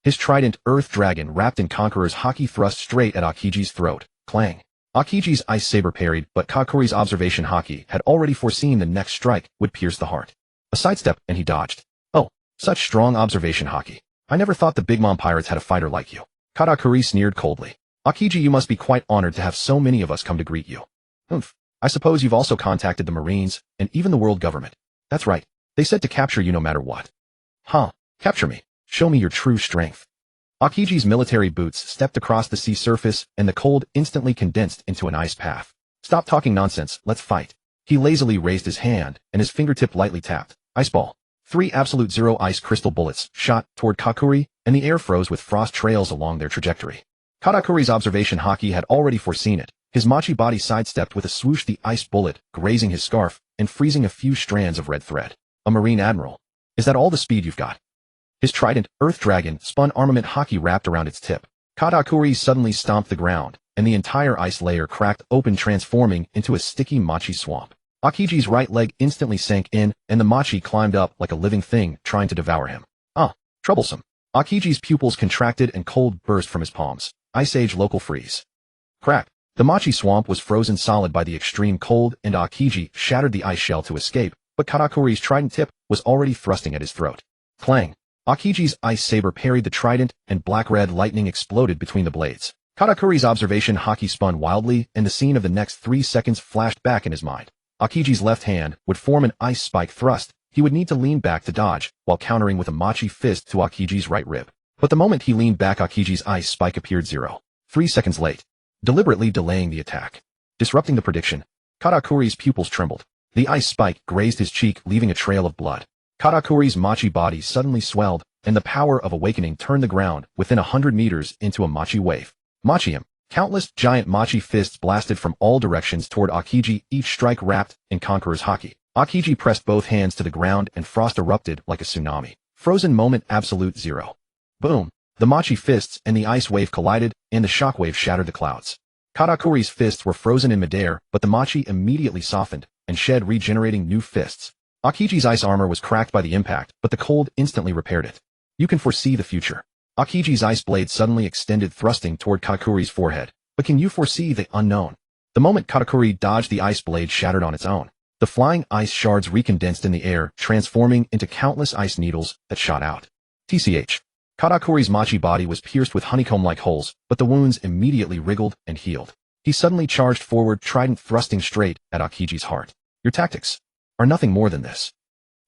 A: His trident, Earth Dragon, wrapped in Conqueror's haki, thrust straight at Akiji's throat. Clang. Akiji's ice saber parried, but Katakuri's observation haki had already foreseen the next strike would pierce the heart. A sidestep, and he dodged. Oh, such strong observation haki. I never thought the Big Mom Pirates had a fighter like you. Katakuri sneered coldly. Akiji, you must be quite honored to have so many of us come to greet you. Humph. I suppose you've also contacted the Marines, and even the world government. That's right. They said to capture you no matter what. Huh. Capture me. Show me your true strength. Akiji's military boots stepped across the sea surface, and the cold instantly condensed into an ice path. Stop talking nonsense, let's fight. He lazily raised his hand, and his fingertip lightly tapped. Ice ball. 3 absolute zero ice crystal bullets shot toward Katakuri, and the air froze with frost trails along their trajectory. Katakuri's observation haki had already foreseen it. His Machi body sidestepped with a swoosh, the ice bullet grazing his scarf and freezing a few strands of red thread. A Marine Admiral. Is that all the speed you've got? His trident, Earth Dragon, spun armament haki wrapped around its tip. Katakuri suddenly stomped the ground, and the entire ice layer cracked open, transforming into a sticky Machi swamp. Akiji's right leg instantly sank in, and the Machi climbed up like a living thing, trying to devour him. Ah, troublesome. Akiji's pupils contracted and cold burst from his palms. Ice Age local freeze. Crack. The Machi swamp was frozen solid by the extreme cold, and Akiji shattered the ice shell to escape, but Katakuri's trident tip was already thrusting at his throat. Clang. Akiji's ice saber parried the trident, and black-red lightning exploded between the blades. Katakuri's observation haki spun wildly, and the scene of the next 3 seconds flashed back in his mind. Akiji's left hand would form an ice spike thrust. He would need to lean back to dodge, while countering with a Machi fist to Akiji's right rib. But the moment he leaned back, Akiji's ice spike appeared 3 seconds late, deliberately delaying the attack. Disrupting the prediction, Katakuri's pupils trembled. The ice spike grazed his cheek, leaving a trail of blood. Katakuri's Machi body suddenly swelled, and the power of awakening turned the ground within 100 meters into a Machi wave. Machium. Countless giant Machi fists blasted from all directions toward Akiji, each strike wrapped in Conqueror's haki. Akiji pressed both hands to the ground, and frost erupted like a tsunami. Frozen moment absolute 0. Boom. The Machi fists and the ice wave collided, and the shockwave shattered the clouds. Katakuri's fists were frozen in midair, but the Machi immediately softened and shed regenerating new fists. Akiji's ice armor was cracked by the impact, but the cold instantly repaired it. You can foresee the future. Akiji's ice blade suddenly extended, thrusting toward Katakuri's forehead. But can you foresee the unknown? The moment Katakuri dodged, the ice blade shattered on its own. The flying ice shards recondensed in the air, transforming into countless ice needles that shot out. TCH. Katakuri's Machi body was pierced with honeycomb-like holes, but the wounds immediately wriggled and healed. He suddenly charged forward, trident thrusting straight at Akiji's heart. Your tactics are nothing more than this.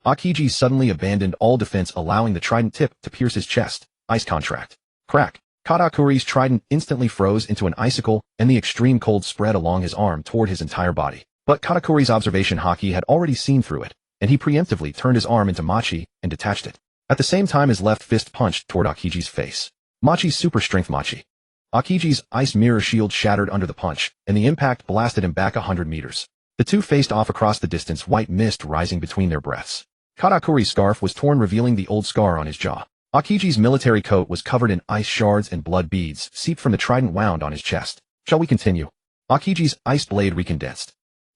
A: Akiji suddenly abandoned all defense, allowing the trident tip to pierce his chest. Ice contract. Crack. Katakuri's trident instantly froze into an icicle, and the extreme cold spread along his arm toward his entire body. But Katakuri's observation haki had already seen through it, and he preemptively turned his arm into Machi and detached it. At the same time, his left fist punched toward Akiji's face. Machi's super strength Machi. Akiji's ice mirror shield shattered under the punch, and the impact blasted him back 100 meters. The two faced off across the distance, white mist rising between their breaths. Katakuri's scarf was torn, revealing the old scar on his jaw. Akiji's military coat was covered in ice shards, and blood beads seeped from the trident wound on his chest. Shall we continue? Akiji's ice blade recondensed.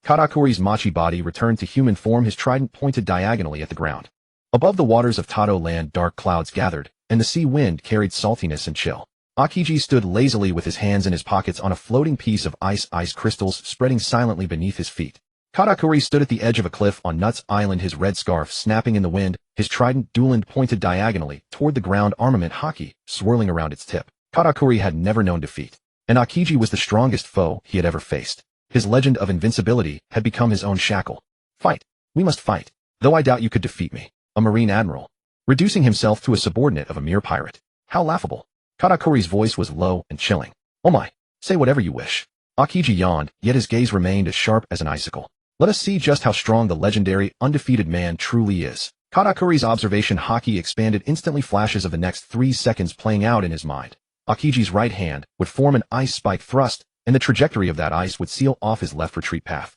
A: Katakuri's Machi body returned to human form, his trident pointed diagonally at the ground. Above the waters of Tado land, dark clouds gathered, and the sea wind carried saltiness and chill. Akiji stood lazily with his hands in his pockets on a floating piece of ice crystals spreading silently beneath his feet. Katakuri stood at the edge of a cliff on Nuts Island, his red scarf snapping in the wind, his trident dueland pointed diagonally toward the ground, armament haki swirling around its tip. Katakuri had never known defeat, and Akiji was the strongest foe he had ever faced. His legend of invincibility had become his own shackle. Fight. We must fight. Though I doubt you could defeat me. A Marine Admiral. Reducing himself to a subordinate of a mere pirate. How laughable. Katakuri's voice was low and chilling. Oh my. Say whatever you wish. Akiji yawned, yet his gaze remained as sharp as an icicle. Let us see just how strong the legendary, undefeated man truly is. Katakuri's observation haki expanded instantly, flashes of the next 3 seconds playing out in his mind. Akiji's right hand would form an ice spike thrust, and the trajectory of that ice would seal off his left retreat path.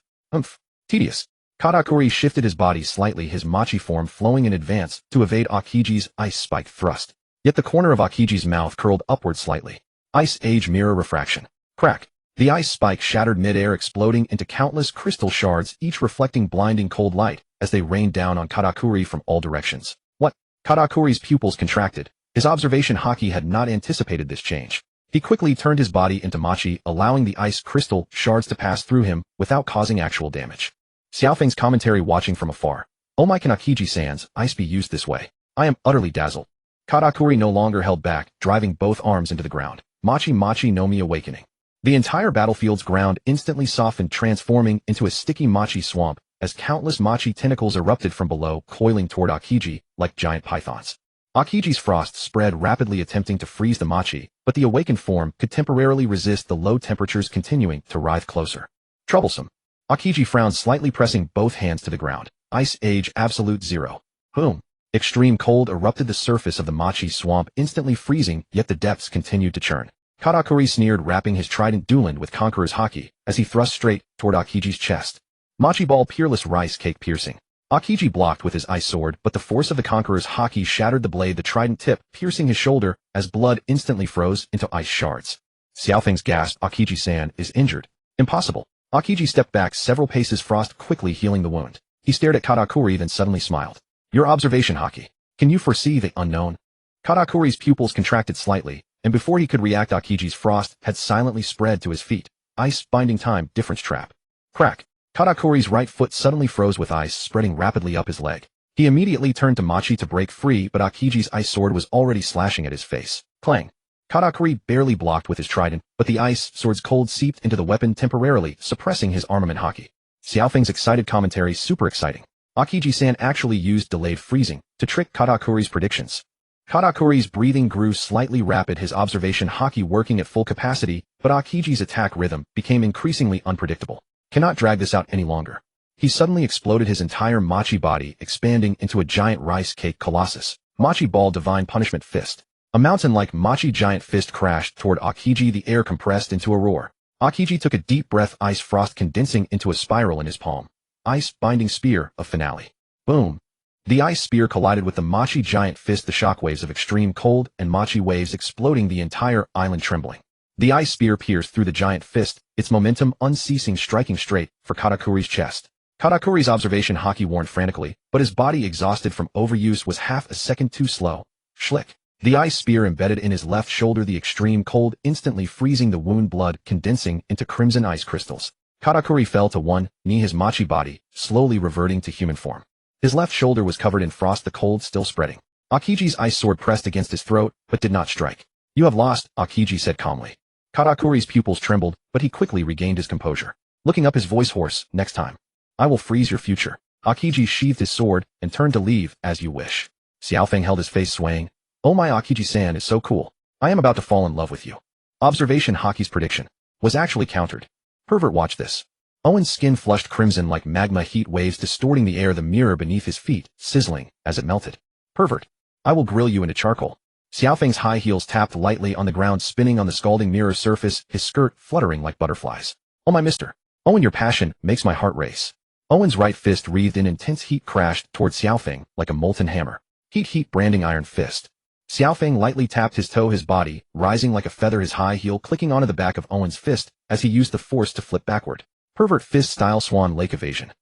A: Tedious. Katakuri shifted his body slightly, his machi form flowing in advance to evade Akiji's ice spike thrust. Yet the corner of Akiji's mouth curled upward slightly. Ice Age Mirror Refraction. Crack. The ice spike shattered mid-air, exploding into countless crystal shards, each reflecting blinding cold light as they rained down on Katakuri from all directions. What? Katakuri's pupils contracted. His observation haki had not anticipated this change. He quickly turned his body into machi, allowing the ice crystal shards to pass through him without causing actual damage. Xiaofeng's commentary watching from afar. Oh my, can Akiji-san's ice be used this way? I am utterly dazzled. Katakuri no longer held back, driving both arms into the ground. Machi no Mi awakening. The entire battlefield's ground instantly softened, transforming into a sticky machi swamp as countless machi tentacles erupted from below, coiling toward Akiji like giant pythons. Akiji's frost spread rapidly, attempting to freeze the machi, but the awakened form could temporarily resist the low temperatures, continuing to writhe closer. Troublesome. Akiji frowned slightly, pressing both hands to the ground. Ice Age Absolute Zero. Boom. Extreme cold erupted the surface of the machi swamp, instantly freezing, yet the depths continued to churn. Katakuri sneered, wrapping his trident dueling with Conqueror's haki as he thrust straight toward Akiji's chest. Machi ball, peerless rice cake piercing. Akiji blocked with his ice sword, but the force of the Conqueror's haki shattered the blade, the trident tip piercing his shoulder as blood instantly froze into ice shards. Xiaofeng's gasped, Akiji-san is injured. Impossible. Akiji stepped back several paces, frost quickly healing the wound. He stared at Katakuri, then suddenly smiled. Your observation haki. Can you foresee the unknown? Katakuri's pupils contracted slightly, and before he could react, Akiji's frost had silently spread to his feet. Ice binding time difference trap. Crack. Katakuri's right foot suddenly froze with ice spreading rapidly up his leg. He immediately turned to machi to break free, but Akiji's ice sword was already slashing at his face. Clang. Katakuri barely blocked with his trident, but the ice sword's cold seeped into the weapon, temporarily suppressing his armament haki. Xiaofeng's excited commentary, super exciting. Akiji-san actually used delayed freezing to trick Katakuri's predictions. Katakuri's breathing grew slightly rapid, his observation haki working at full capacity, but Akiji's attack rhythm became increasingly unpredictable. Cannot drag this out any longer. He suddenly exploded, his entire machi body expanding into a giant rice cake colossus. Machi ball, divine punishment fist. A mountain-like machi giant fist crashed toward Akiji, the air compressed into a roar. Akiji took a deep breath, ice frost condensing into a spiral in his palm. Ice binding spear of finale. Boom. The ice spear collided with the machi giant fist, the shockwaves of extreme cold and machi waves exploding, the entire island trembling. The ice spear pierced through the giant fist, its momentum unceasing, striking straight for Katakuri's chest. Katakuri's observation haki warned frantically, but his body, exhausted from overuse, was half a second too slow. Schlick. The ice spear embedded in his left shoulder, the extreme cold instantly freezing the wound, blood condensing into crimson ice crystals. Katakuri fell to one knee, his machi body slowly reverting to human form. His left shoulder was covered in frost, the cold still spreading. Akiji's ice sword pressed against his throat, but did not strike. You have lost, Akiji said calmly. Katakuri's pupils trembled, but he quickly regained his composure. Looking up, his voice hoarse, next time. I will freeze your future. Akiji sheathed his sword and turned to leave. As you wish. Xiaofeng held his face, swaying. Oh my, Akiji-san is so cool. I am about to fall in love with you. Observation haki's prediction was actually countered. Pervert, watch this. Owen's skin flushed crimson like magma, heat waves distorting the air, the mirror beneath his feet sizzling as it melted. Pervert. I will grill you into charcoal. Xiaofeng's high heels tapped lightly on the ground, spinning on the scalding mirror surface, his skirt fluttering like butterflies. Oh my, mister. Owen, your passion makes my heart race. Owen's right fist, wreathed in intense heat, crashed toward Xiaofeng like a molten hammer. Heat, branding iron fist. Xiaofeng lightly tapped his toe, his body rising like a feather, his high heel clicking onto the back of Owen's fist as he used the force to flip backward. Pervert fist style Swan Lake evasion.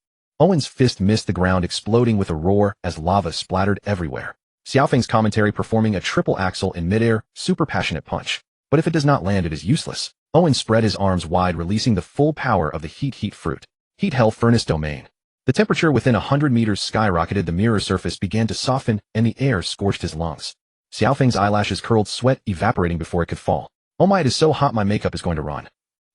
A: Owen's fist missed the ground, exploding with a roar as lava splattered everywhere. Xiaofeng's commentary, performing a triple axel in midair, super passionate punch. But if it does not land, it is useless. Owen spread his arms wide, releasing the full power of the heat fruit. Heat hell furnace domain. The temperature within 100 meters skyrocketed, the mirror surface began to soften, and the air scorched his lungs. Xiaofeng's eyelashes curled, sweat evaporating before it could fall. Oh my, it is so hot, my makeup is going to run.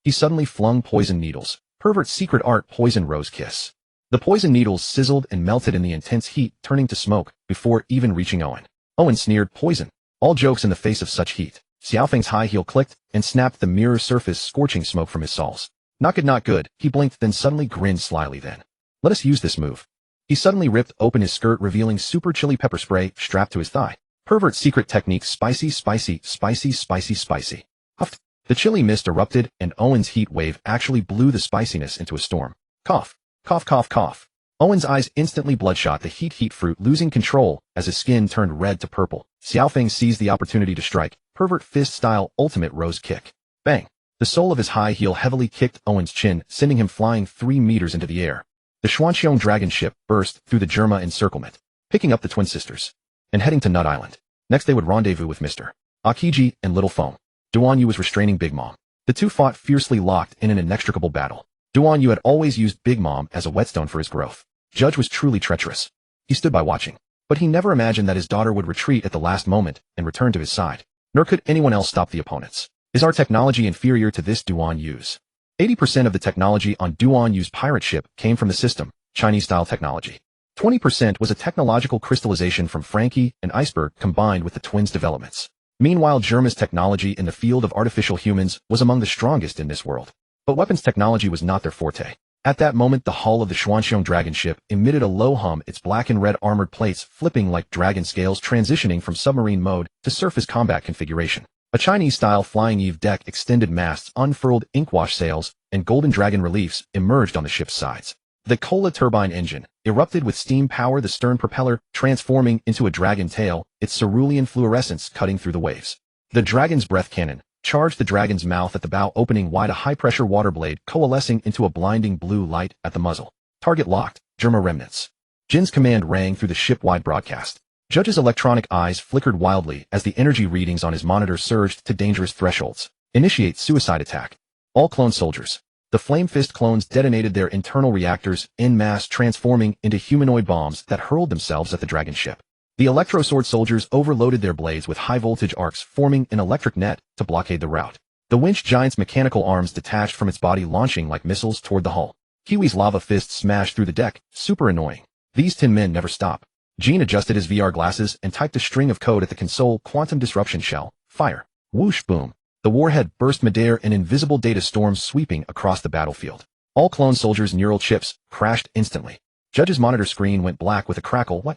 A: He suddenly flung poison needles. Pervert secret art, poison rose kiss. The poison needles sizzled and melted in the intense heat, turning to smoke before even reaching Owen. Owen sneered, poison. All jokes in the face of such heat. Xiaofeng's high heel clicked and snapped the mirror surface, scorching smoke from his soles. Not good, not good. He blinked, then suddenly grinned slyly. Then let us use this move. He suddenly ripped open his skirt, revealing super chili pepper spray strapped to his thigh. Pervert secret technique spicy, spicy, spicy, spicy, spicy. Huff. The chilly mist erupted, and Owen's heat wave actually blew the spiciness into a storm. Cough. Cough, cough, cough. Owen's eyes instantly bloodshot, the heat fruit losing control as his skin turned red to purple. Xiaofeng seized the opportunity to strike, pervert fist-style ultimate rose kick. Bang. The sole of his high heel heavily kicked Owen's chin, sending him flying 3 meters into the air. The Xuanxiong dragon ship burst through the Germa encirclement, picking up the twin sisters and heading to Nut Island. Next they would rendezvous with Mr. Akiji and Little Foam. Duan Yu was restraining Big Mom. The two fought fiercely, locked in an inextricable battle. Duan Yu had always used Big Mom as a whetstone for his growth. Judge was truly treacherous. He stood by watching, but he never imagined that his daughter would retreat at the last moment and return to his side. Nor could anyone else stop the opponents. Is our technology inferior to this Duan Yu's? 80% of the technology on Duan Yu's pirate ship came from the system, Chinese-style technology. 20% was a technological crystallization from Frankie and Iceberg combined with the twins' developments. Meanwhile, Germa's technology in the field of artificial humans was among the strongest in this world. But weapons technology was not their forte. At that moment, the hull of the Xuanxiong dragon ship emitted a low hum, its black and red armored plates flipping like dragon scales, transitioning from submarine mode to surface combat configuration. A Chinese-style flying eve deck, extended masts, unfurled inkwash sails, and golden dragon reliefs emerged on the ship's sides. The Kola turbine engine erupted with steam power, the stern propeller transforming into a dragon tail, its cerulean fluorescence cutting through the waves. The dragon's breath cannon charged the dragon's mouth at the bow, opening wide, a high-pressure water blade coalescing into a blinding blue light at the muzzle. Target locked, Germa remnants. Jin's command rang through the ship-wide broadcast. Judge's electronic eyes flickered wildly as the energy readings on his monitor surged to dangerous thresholds. Initiate suicide attack. All clone soldiers. The Flame Fist clones detonated their internal reactors en masse, transforming into humanoid bombs that hurled themselves at the dragon ship. The Electrosword soldiers overloaded their blades with high-voltage arcs, forming an electric net to blockade the route. The winch giant's mechanical arms detached from its body, launching like missiles toward the hull. Kiwi's lava fist smashed through the deck, super annoying. These tin men never stop. Jean adjusted his VR glasses and typed a string of code at the console. Quantum disruption shell. Fire. Whoosh, boom. The warhead burst midair, an invisible data storm sweeping across the battlefield. All clone soldiers' neural chips crashed instantly. Judge's monitor screen went black with a crackle. What?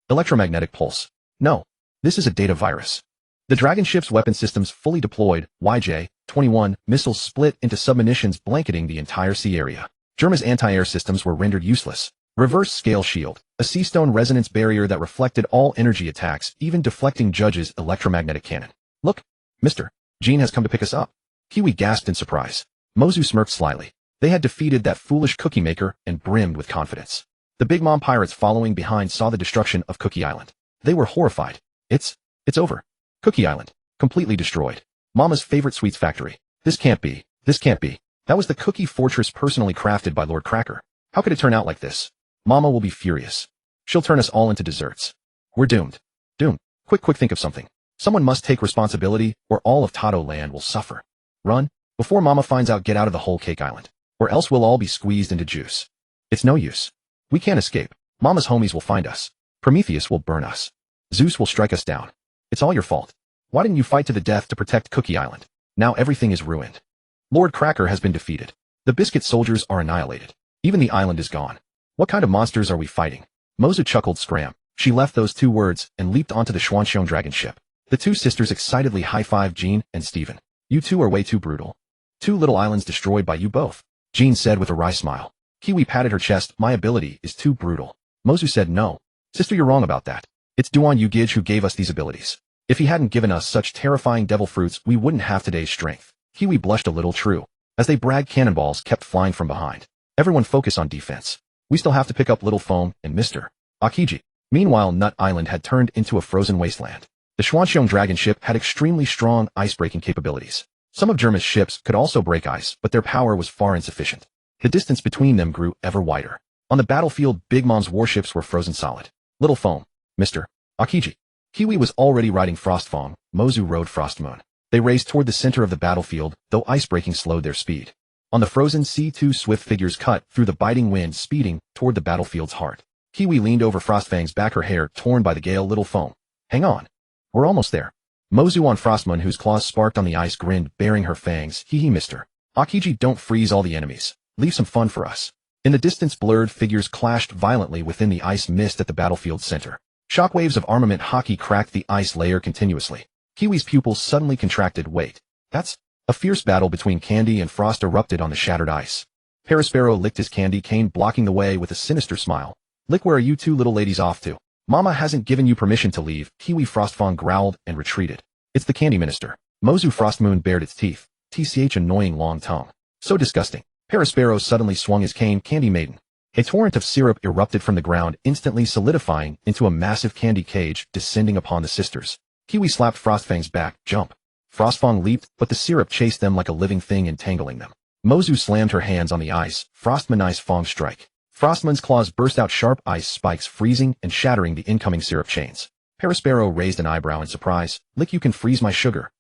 A: Electromagnetic pulse. No. This is a data virus. The dragon ship's weapon systems fully deployed. YJ-21 missiles split into submunitions, blanketing the entire sea area. Germa's anti-air systems were rendered useless. Reverse scale shield, a seastone resonance barrier that reflected all energy attacks, even deflecting Judge's electromagnetic cannon. Look, Mr. Jean has come to pick us up. Kiwi gasped in surprise. Mozu smirked slyly. They had defeated that foolish cookie maker and brimmed with confidence. The Big Mom pirates following behind saw the destruction of Cookie Island. They were horrified. It's over. Cookie Island, completely destroyed. Mama's favorite sweets factory. This can't be. This can't be. That was the cookie fortress personally crafted by Lord Cracker. How could it turn out like this? Mama will be furious. She'll turn us all into desserts. We're doomed. Doomed. Quick, think of something. Someone must take responsibility, or all of Tato land will suffer. Run, before Mama finds out. Get out of the whole Cake Island, or else we'll all be squeezed into juice. It's no use. We can't escape. Mama's homies will find us. Prometheus will burn us. Zeus will strike us down. It's all your fault. Why didn't you fight to the death to protect Cookie Island? Now everything is ruined. Lord Cracker has been defeated. The Biscuit soldiers are annihilated. Even the island is gone. What kind of monsters are we fighting? Mozu chuckled. Scram. She left those 2 words and leaped onto the Xuanxiong dragon ship. The 2 sisters excitedly high-fived Jean and Steven. You 2 are way too brutal. 2 little islands destroyed by you both, Jean said with a wry smile. Kiwi patted her chest. My ability is too brutal. Mozu said no. Sister, you're wrong about that. It's Duan Yu Gij who gave us these abilities. If he hadn't given us such terrifying devil fruits, we wouldn't have today's strength. Kiwi blushed a little. True. As they bragged, cannonballs kept flying from behind. Everyone focus on defense. We still have to pick up Little Foam and Mr. Akiji. Meanwhile, Nut Island had turned into a frozen wasteland. The Xuanxiong dragon ship had extremely strong ice-breaking capabilities. Some of Germa's ships could also break ice, but their power was far insufficient. The distance between them grew ever wider. On the battlefield, Big Mom's warships were frozen solid. Little Foam, Mr. Akiji. Kiwi was already riding Frostfong. Mozu rode Frostmoon. They raced toward the center of the battlefield, though ice-breaking slowed their speed. On the frozen sea, 2 swift figures cut through the biting wind, speeding toward the battlefield's heart. Kiwi leaned over Frostfang's back, her hair torn by the gale. Little Foam, hang on. We're almost there. Mozu on Frostmoon, whose claws sparked on the ice, grinned, baring her fangs. Hee hee, Mr. Akiji, don't freeze all the enemies. Leave some fun for us. In the distance, blurred figures clashed violently within the ice mist at the battlefield's center. Shockwaves of armament hockey cracked the ice layer continuously. Kiwi's pupils suddenly contracted. Wait, that's... A fierce battle between Candy and Frost erupted on the shattered ice. Parasparrow licked his candy cane, blocking the way with a sinister smile. Lick, where are you two little ladies off to? Mama hasn't given you permission to leave. Kiwi Frostfang growled and retreated. It's the Candy Minister. Mozu Frostmoon bared its teeth. TCH annoying long tongue. So disgusting. Parasparrow suddenly swung his cane. Candy Maiden. A torrent of syrup erupted from the ground, instantly solidifying into a massive candy cage, descending upon the sisters. Kiwi slapped Frostfang's back. Jump. Frostfang leaped, but the syrup chased them like a living thing, entangling them. Mozu slammed her hands on the ice. Frostman Ice Fang strike. Frostman's claws burst out sharp ice spikes, freezing and shattering the incoming syrup chains. Parasparrow raised an eyebrow in surprise. Lick, you can freeze my sugar.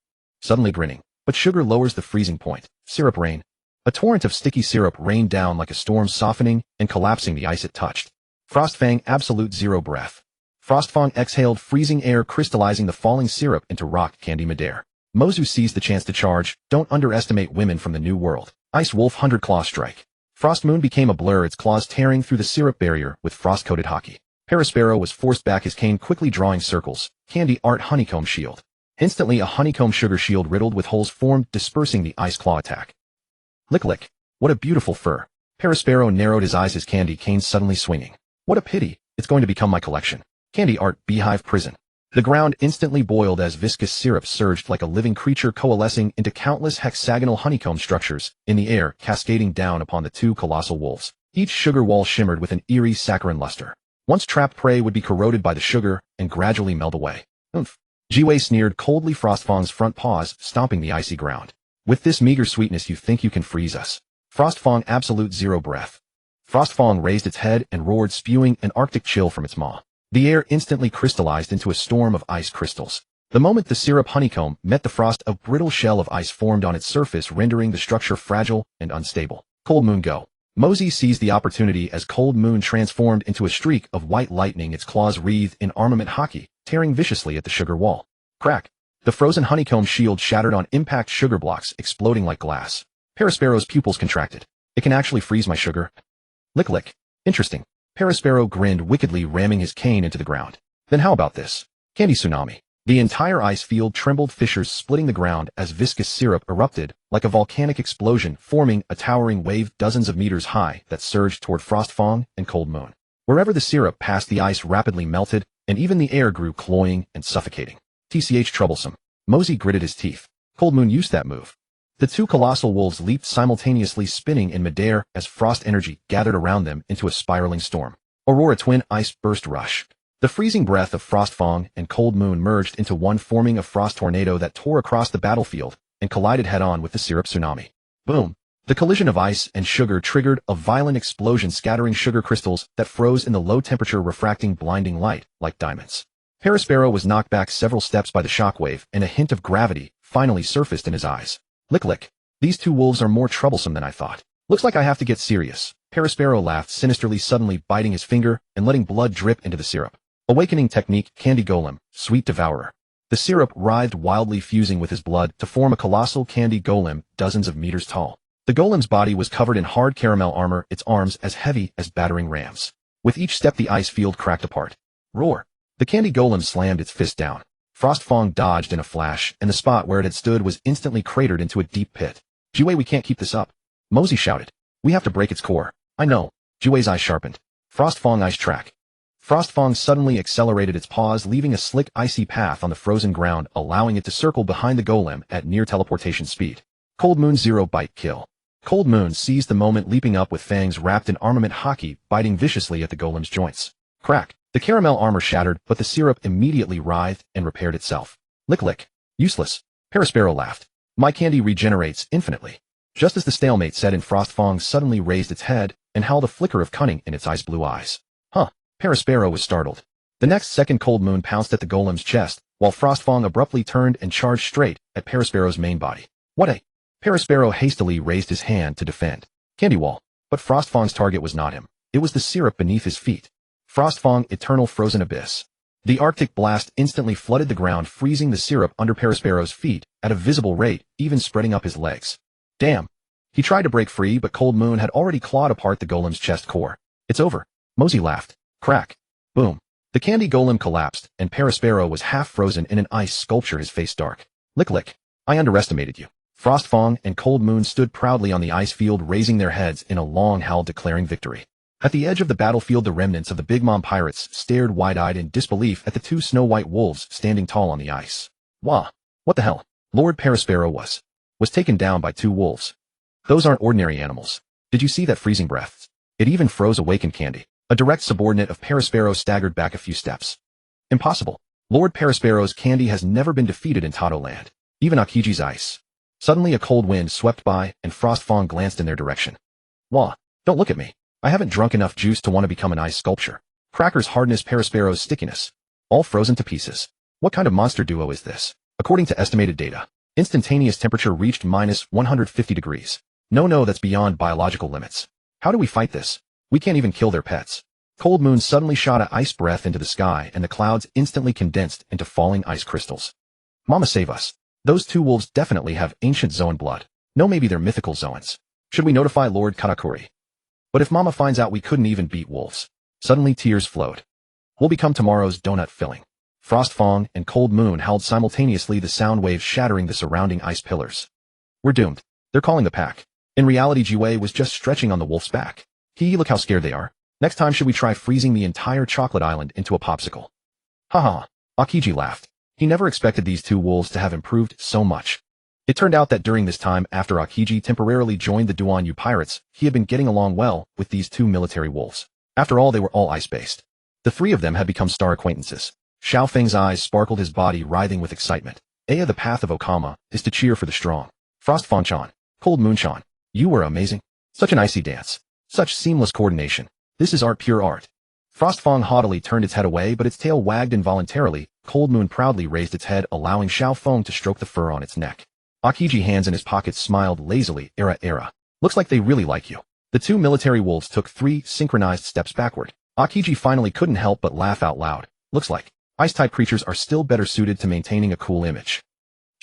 A: Suddenly grinning. But sugar lowers the freezing point. Syrup rain. A torrent of sticky syrup rained down like a storm, softening and collapsing the ice it touched. Frostfang absolute zero breath. Frostfang exhaled freezing air, crystallizing the falling syrup into rock candy midair. Mozu seized the chance to charge. Don't underestimate women from the New World. Ice Wolf 100 Claw Strike. Frostmoon became a blur, its claws tearing through the syrup barrier with frost-coated hockey. Parasparrow was forced back, his cane quickly drawing circles. Candy Art Honeycomb Shield. Instantly a honeycomb sugar shield riddled with holes formed, dispersing the ice claw attack. Lick lick. What a beautiful fur. Parasparrow narrowed his eyes, his candy cane suddenly swinging. What a pity, it's going to become my collection. Candy Art Beehive Prison. The ground instantly boiled as viscous syrup surged like a living creature, coalescing into countless hexagonal honeycomb structures in the air, cascading down upon the two colossal wolves. Each sugar wall shimmered with an eerie saccharine luster. Once trapped prey would be corroded by the sugar and gradually melt away. Oomph. Jiwei sneered coldly, Frostfang's front paws stomping the icy ground. With this meager sweetness you think you can freeze us. Frostfang absolute zero breath. Frostfang raised its head and roared, spewing an arctic chill from its maw. The air instantly crystallized into a storm of ice crystals. The moment the syrup honeycomb met the frost, a brittle shell of ice formed on its surface, rendering the structure fragile and unstable. Cold Moon go. Mosey seized the opportunity as Cold Moon transformed into a streak of white lightning, its claws wreathed in armament hockey, tearing viciously at the sugar wall. Crack. The frozen honeycomb shield shattered on impact, sugar blocks exploding like glass. Parasparrow's pupils contracted. It can actually freeze my sugar? Lick lick. Interesting. Parasparrow grinned wickedly, ramming his cane into the ground. Then how about this? Candy Tsunami. The entire ice field trembled, fissures splitting the ground as viscous syrup erupted like a volcanic explosion, forming a towering wave dozens of meters high that surged toward Frostfang and Cold Moon. Wherever the syrup passed, the ice rapidly melted, and even the air grew cloying and suffocating. TCH troublesome. Mosey gritted his teeth. Cold Moon used that move. The two colossal wolves leaped simultaneously, spinning in midair as frost energy gathered around them into a spiraling storm. Aurora Twin Ice Burst Rush. The freezing breath of Frostfang and Cold Moon merged into one, forming a frost tornado that tore across the battlefield and collided head-on with the syrup tsunami. Boom! The collision of ice and sugar triggered a violent explosion, scattering sugar crystals that froze in the low temperature, refracting blinding light like diamonds. Parasparrow was knocked back several steps by the shockwave, and a hint of gravity finally surfaced in his eyes. Lick lick. These two wolves are more troublesome than I thought. Looks like I have to get serious. Parasparrow laughed sinisterly, suddenly biting his finger and letting blood drip into the syrup. Awakening technique, Candy Golem, Sweet Devourer. The syrup writhed wildly, fusing with his blood to form a colossal candy golem dozens of meters tall. The golem's body was covered in hard caramel armor, its arms as heavy as battering rams. With each step the ice field cracked apart. Roar! The candy golem slammed its fist down. Frostfang dodged in a flash, and the spot where it had stood was instantly cratered into a deep pit. Jiwei, we can't keep this up. Mosey shouted. We have to break its core. I know. Jiwei's eyes sharpened. Frostfang ice track. Frostfang suddenly accelerated its paws, leaving a slick icy path on the frozen ground, allowing it to circle behind the golem at near teleportation speed. Cold Moon zero bite kill. Cold Moon seized the moment, leaping up with fangs wrapped in armament hockey, biting viciously at the golem's joints. Crack. The caramel armor shattered, but the syrup immediately writhed and repaired itself. Lick lick. Useless. Parasparrow laughed. My candy regenerates infinitely. Just as the stalemate set in, Frostfang suddenly raised its head and held a flicker of cunning in its ice blue eyes. Huh. Parasparrow was startled. The next second Cold Moon pounced at the golem's chest, while Frostfang abruptly turned and charged straight at Parasparrow's main body. What a... Parasparrow hastily raised his hand to defend. Candy Wall. But Frostfang's target was not him. It was the syrup beneath his feet. Frostfang, Eternal Frozen Abyss. The Arctic blast instantly flooded the ground, freezing the syrup under Parasparrow's feet at a visible rate, even spreading up his legs. Damn. He tried to break free, but Cold Moon had already clawed apart the golem's chest core. It's over. Mosey laughed. Crack. Boom. The candy golem collapsed, and Perispero was half frozen in an ice sculpture, his face dark. Lick lick. I underestimated you. Frostfang and Cold Moon stood proudly on the ice field, raising their heads in a long howl declaring victory. At the edge of the battlefield, the remnants of the Big Mom pirates stared wide-eyed in disbelief at the two snow-white wolves standing tall on the ice. Wah! What the hell? Lord Perispero was taken down by two wolves. Those aren't ordinary animals. Did you see that freezing breath? It even froze awakened Candy. A direct subordinate of Perispero staggered back a few steps. Impossible. Lord Perispero's Candy has never been defeated in Tato Land. Even Akiji's ice. Suddenly a cold wind swept by, and Frostfang glanced in their direction. Wah! Don't look at me. I haven't drunk enough juice to want to become an ice sculpture. Crackers hardness, Perispero's stickiness. All frozen to pieces. What kind of monster duo is this? According to estimated data, instantaneous temperature reached minus 150 degrees. No, that's beyond biological limits. How do we fight this? We can't even kill their pets. Cold Moon suddenly shot an ice breath into the sky, and the clouds instantly condensed into falling ice crystals. Mama save us. Those two wolves definitely have ancient Zoan blood. No, maybe they're mythical Zoans. Should we notify Lord Katakuri? But if Mama finds out we couldn't even beat wolves. Suddenly tears flowed. We'll become tomorrow's donut filling. Frostfang and Cold Moon howled simultaneously, the sound waves shattering the surrounding ice pillars. We're doomed. They're calling the pack. In reality, Jiwei was just stretching on the wolf's back. Look how scared they are. Next time should we try freezing the entire chocolate island into a popsicle? Haha. Akiji laughed. He never expected these two wolves to have improved so much. It turned out that during this time, after Akiji temporarily joined the Duanyu pirates, he had been getting along well with these two military wolves. After all, they were all ice-based. The three of them had become star acquaintances. Xiao Feng's eyes sparkled, his body writhing with excitement. Aya, the path of Okama is to cheer for the strong. Frostfang-chan, Cold Moon-chan, you were amazing. Such an icy dance. Such seamless coordination. This is art, pure art. Frostfang haughtily turned its head away, but its tail wagged involuntarily. Cold Moon proudly raised its head, allowing Xiao Feng to stroke the fur on its neck. Akiji, hands in his pockets, smiled lazily. Era. Looks like they really like you. The two military wolves took 3 synchronized steps backward. Akiji finally couldn't help but laugh out loud. Looks like ice-type creatures are still better suited to maintaining a cool image.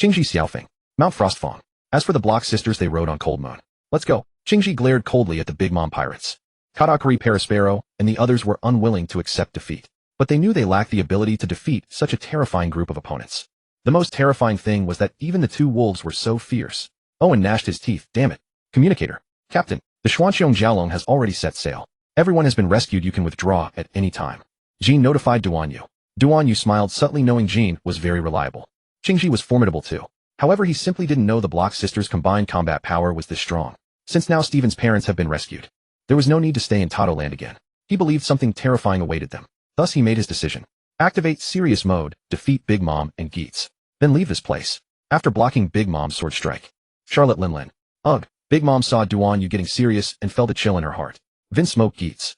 A: Qingji Xiaofeng, Mount Frostfang. As for the Block sisters, they rode on Cold Moon. Let's go. Qingji glared coldly at the Big Mom pirates. Katakuri, Perispero, and the others were unwilling to accept defeat. But they knew they lacked the ability to defeat such a terrifying group of opponents. The most terrifying thing was that even the two wolves were so fierce. Owen gnashed his teeth. Damn it. Communicator. Captain, the Xuanqiong Jiaolong has already set sail. Everyone has been rescued. You can withdraw at any time. Jean notified Duanyu. Duanyu smiled subtly, knowing Jean was very reliable. Qingji was formidable too. However, he simply didn't know the Block sisters' combined combat power was this strong. Since now Steven's parents have been rescued, there was no need to stay in Tato Land again. He believed something terrifying awaited them. Thus he made his decision. Activate serious mode, defeat Big Mom and Geets. Then leave this place. After blocking Big Mom's sword strike. Charlotte Linlin. Ugh. Big Mom saw Duanyu getting serious and felt a chill in her heart. Vinsmoke Geets.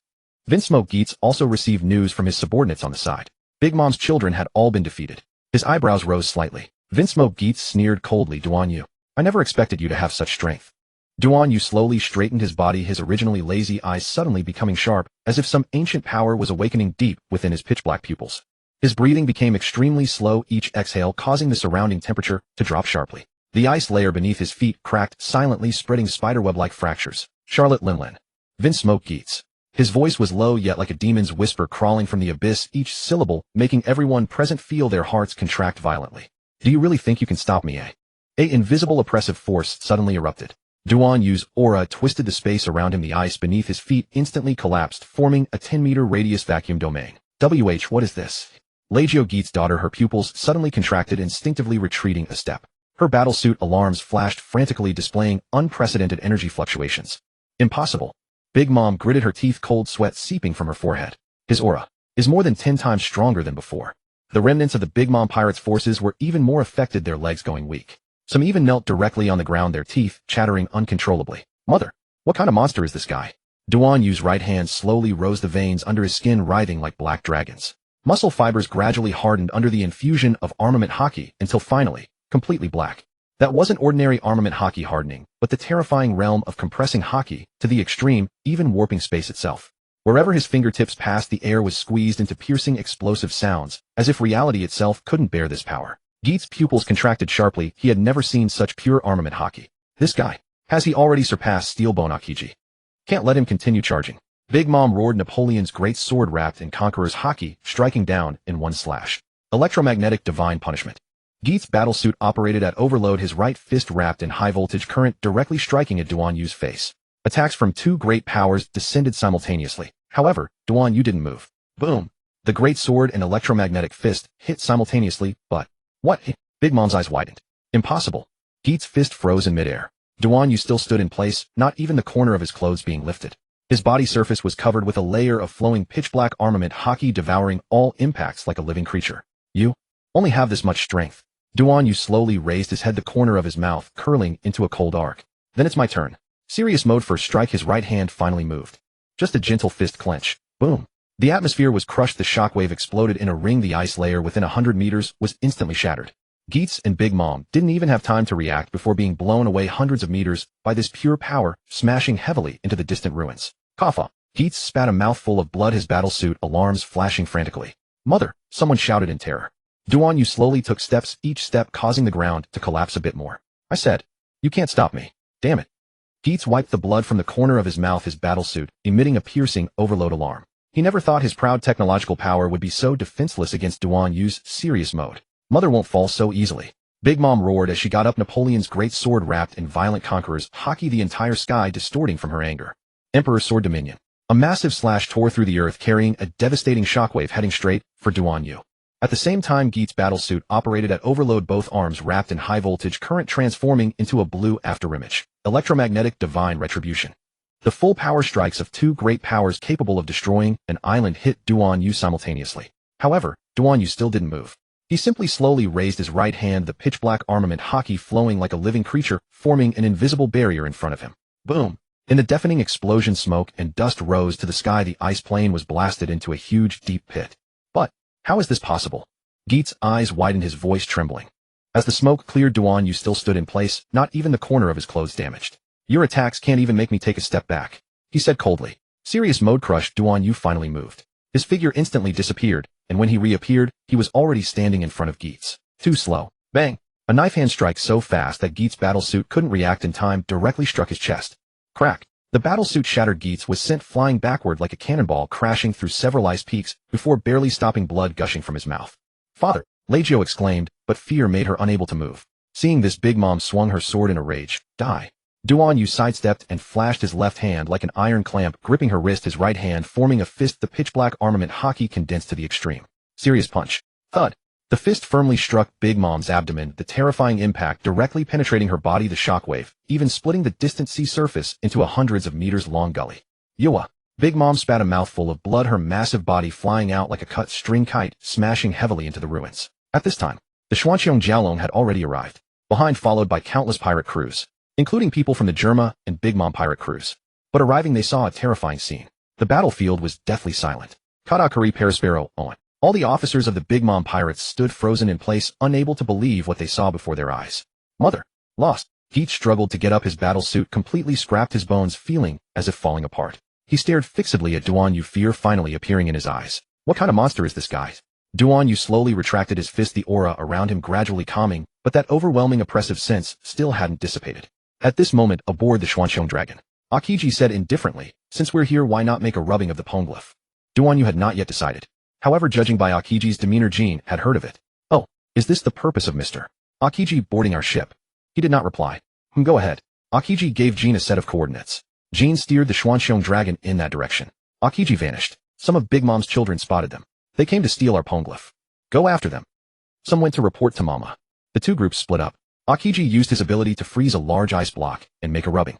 A: Vinsmoke Geets also received news from his subordinates on the side. Big Mom's children had all been defeated. His eyebrows rose slightly. Vinsmoke Geets sneered coldly. Duanyu, I never expected you to have such strength. Duanyu slowly straightened his body, his originally lazy eyes suddenly becoming sharp, as if some ancient power was awakening deep within his pitch-black pupils. His breathing became extremely slow, each exhale causing the surrounding temperature to drop sharply. The ice layer beneath his feet cracked silently, spreading spiderweb-like fractures. Charlotte Linlin. Vinsmoke Geets. His voice was low, yet like a demon's whisper crawling from the abyss, each syllable making everyone present feel their hearts contract violently. Do you really think you can stop me, eh? A invisible oppressive force suddenly erupted. Duanyu's aura twisted the space around him. The ice beneath his feet instantly collapsed, forming a 10-meter radius vacuum domain. What is this? Legio Geets' daughter, her pupils suddenly contracted, instinctively retreating a step. Her battlesuit alarms flashed frantically, displaying unprecedented energy fluctuations. Impossible. Big Mom gritted her teeth, cold sweat seeping from her forehead. His aura is more than 10 times stronger than before. The remnants of the Big Mom pirates' forces were even more affected, their legs going weak. Some even knelt directly on the ground, their teeth chattering uncontrollably. Mother, what kind of monster is this guy? Duanyu's right hand slowly rose, the veins under his skin writhing like black dragons. Muscle fibers gradually hardened under the infusion of armament haki until finally, completely black. That wasn't ordinary armament haki hardening, but the terrifying realm of compressing haki to the extreme, even warping space itself. Wherever his fingertips passed, the air was squeezed into piercing explosive sounds, as if reality itself couldn't bear this power. Geets' pupils contracted sharply. He had never seen such pure armament haki. This guy, has he already surpassed Steelbone Akiji? Can't let him continue charging. Big Mom roared Napoleon's great sword wrapped in Conqueror's haki, striking down in one slash. Electromagnetic divine punishment. Geet's battlesuit operated at overload, his right fist wrapped in high-voltage current directly striking at Duan Yu's face. Attacks from two great powers descended simultaneously. However, Duan Yu didn't move. Boom! The great sword and electromagnetic fist hit simultaneously, but... What? Big Mom's eyes widened. Impossible. Geet's fist froze in midair. Duan Yu still stood in place, not even the corner of his clothes being lifted. His body surface was covered with a layer of flowing pitch-black armament haki devouring all impacts like a living creature. You only have this much strength. Duan Yu slowly raised his head, the corner of his mouth curling into a cold arc. Then it's my turn. Serious mode first strike. His right hand finally moved. Just a gentle fist clench. Boom. The atmosphere was crushed. The shockwave exploded in a ring. The ice layer within 100 meters was instantly shattered. Geets and Big Mom didn't even have time to react before being blown away hundreds of meters by this pure power, smashing heavily into the distant ruins. Cough. Geets spat a mouthful of blood, his battlesuit alarms flashing frantically. Mother! Someone shouted in terror. Duan Yu slowly took steps, each step causing the ground to collapse a bit more. I said, you can't stop me. Damn it. Geets wiped the blood from the corner of his mouth, his battlesuit emitting a piercing overload alarm. He never thought his proud technological power would be so defenseless against Duan Yu's serious mode. Mother won't fall so easily. Big Mom roared as she got up, Napoleon's great sword wrapped in violent Conqueror's haki, the entire sky distorting from her anger. Emperor's Sword Dominion. A massive slash tore through the earth, carrying a devastating shockwave heading straight for Duan Yu. At the same time, Geet's battlesuit operated at overload, both arms wrapped in high-voltage current transforming into a blue afterimage. Electromagnetic divine retribution. The full power strikes of two great powers capable of destroying an island hit Duan Yu simultaneously. However, Duan Yu still didn't move. He simply slowly raised his right hand, the pitch-black armament haki flowing like a living creature, forming an invisible barrier in front of him. Boom! In the deafening explosion, smoke and dust rose to the sky. The ice plane was blasted into a huge, deep pit. But how is this possible? Geet's eyes widened, his voice trembling. As the smoke cleared, Duan Yu still stood in place, not even the corner of his clothes damaged. Your attacks can't even make me take a step back, he said coldly. Serious mode crushed. Duan Yu finally moved. His figure instantly disappeared, and when he reappeared, he was already standing in front of Geet's. Too slow. Bang! A knife hand strike so fast that Geet's battlesuit couldn't react in time directly struck his chest. Crack! The battlesuit shattered. Geets was sent flying backward like a cannonball, crashing through several ice peaks before barely stopping, blood gushing from his mouth. Father! Leggio exclaimed, but fear made her unable to move. Seeing this, Big Mom swung her sword in a rage. Die! Duan Yu sidestepped and flashed his left hand like an iron clamp, gripping her wrist, his right hand forming a fist, the pitch-black armament haki condensed to the extreme. Serious punch. Thud! The fist firmly struck Big Mom's abdomen, the terrifying impact directly penetrating her body, the shockwave even splitting the distant sea surface into a hundreds of meters long gully. Yoa! Big Mom spat a mouthful of blood, her massive body flying out like a cut string kite, smashing heavily into the ruins. At this time, the Xuanqiong Jiaolong had already arrived, behind followed by countless pirate crews, including people from the Germa and Big Mom pirate crews. But arriving, they saw a terrifying scene. The battlefield was deathly silent. Katakuri Perispero on. All the officers of the Big Mom pirates stood frozen in place, unable to believe what they saw before their eyes. Mother! Lost! Geet struggled to get up, his battlesuit completely scrapped, his bones feeling as if falling apart. He stared fixedly at Duan Yu, fear finally appearing in his eyes. What kind of monster is this guy? Duan Yu slowly retracted his fist, the aura around him gradually calming, but that overwhelming oppressive sense still hadn't dissipated. At this moment, aboard the Xuanqiong dragon, Akiji said indifferently, since we're here, why not make a rubbing of the Poneglyph? Duan Yu had not yet decided. However, judging by Akiji's demeanor, Jean had heard of it. Oh, is this the purpose of Mr. Akiji boarding our ship? He did not reply. Go ahead. Akiji gave Jean a set of coordinates. Jean steered the Xuanqiong dragon in that direction. Akiji vanished. Some of Big Mom's children spotted them. They came to steal our Poneglyph. Go after them. Some went to report to Mama. The two groups split up. Akiji used his ability to freeze a large ice block and make a rubbing.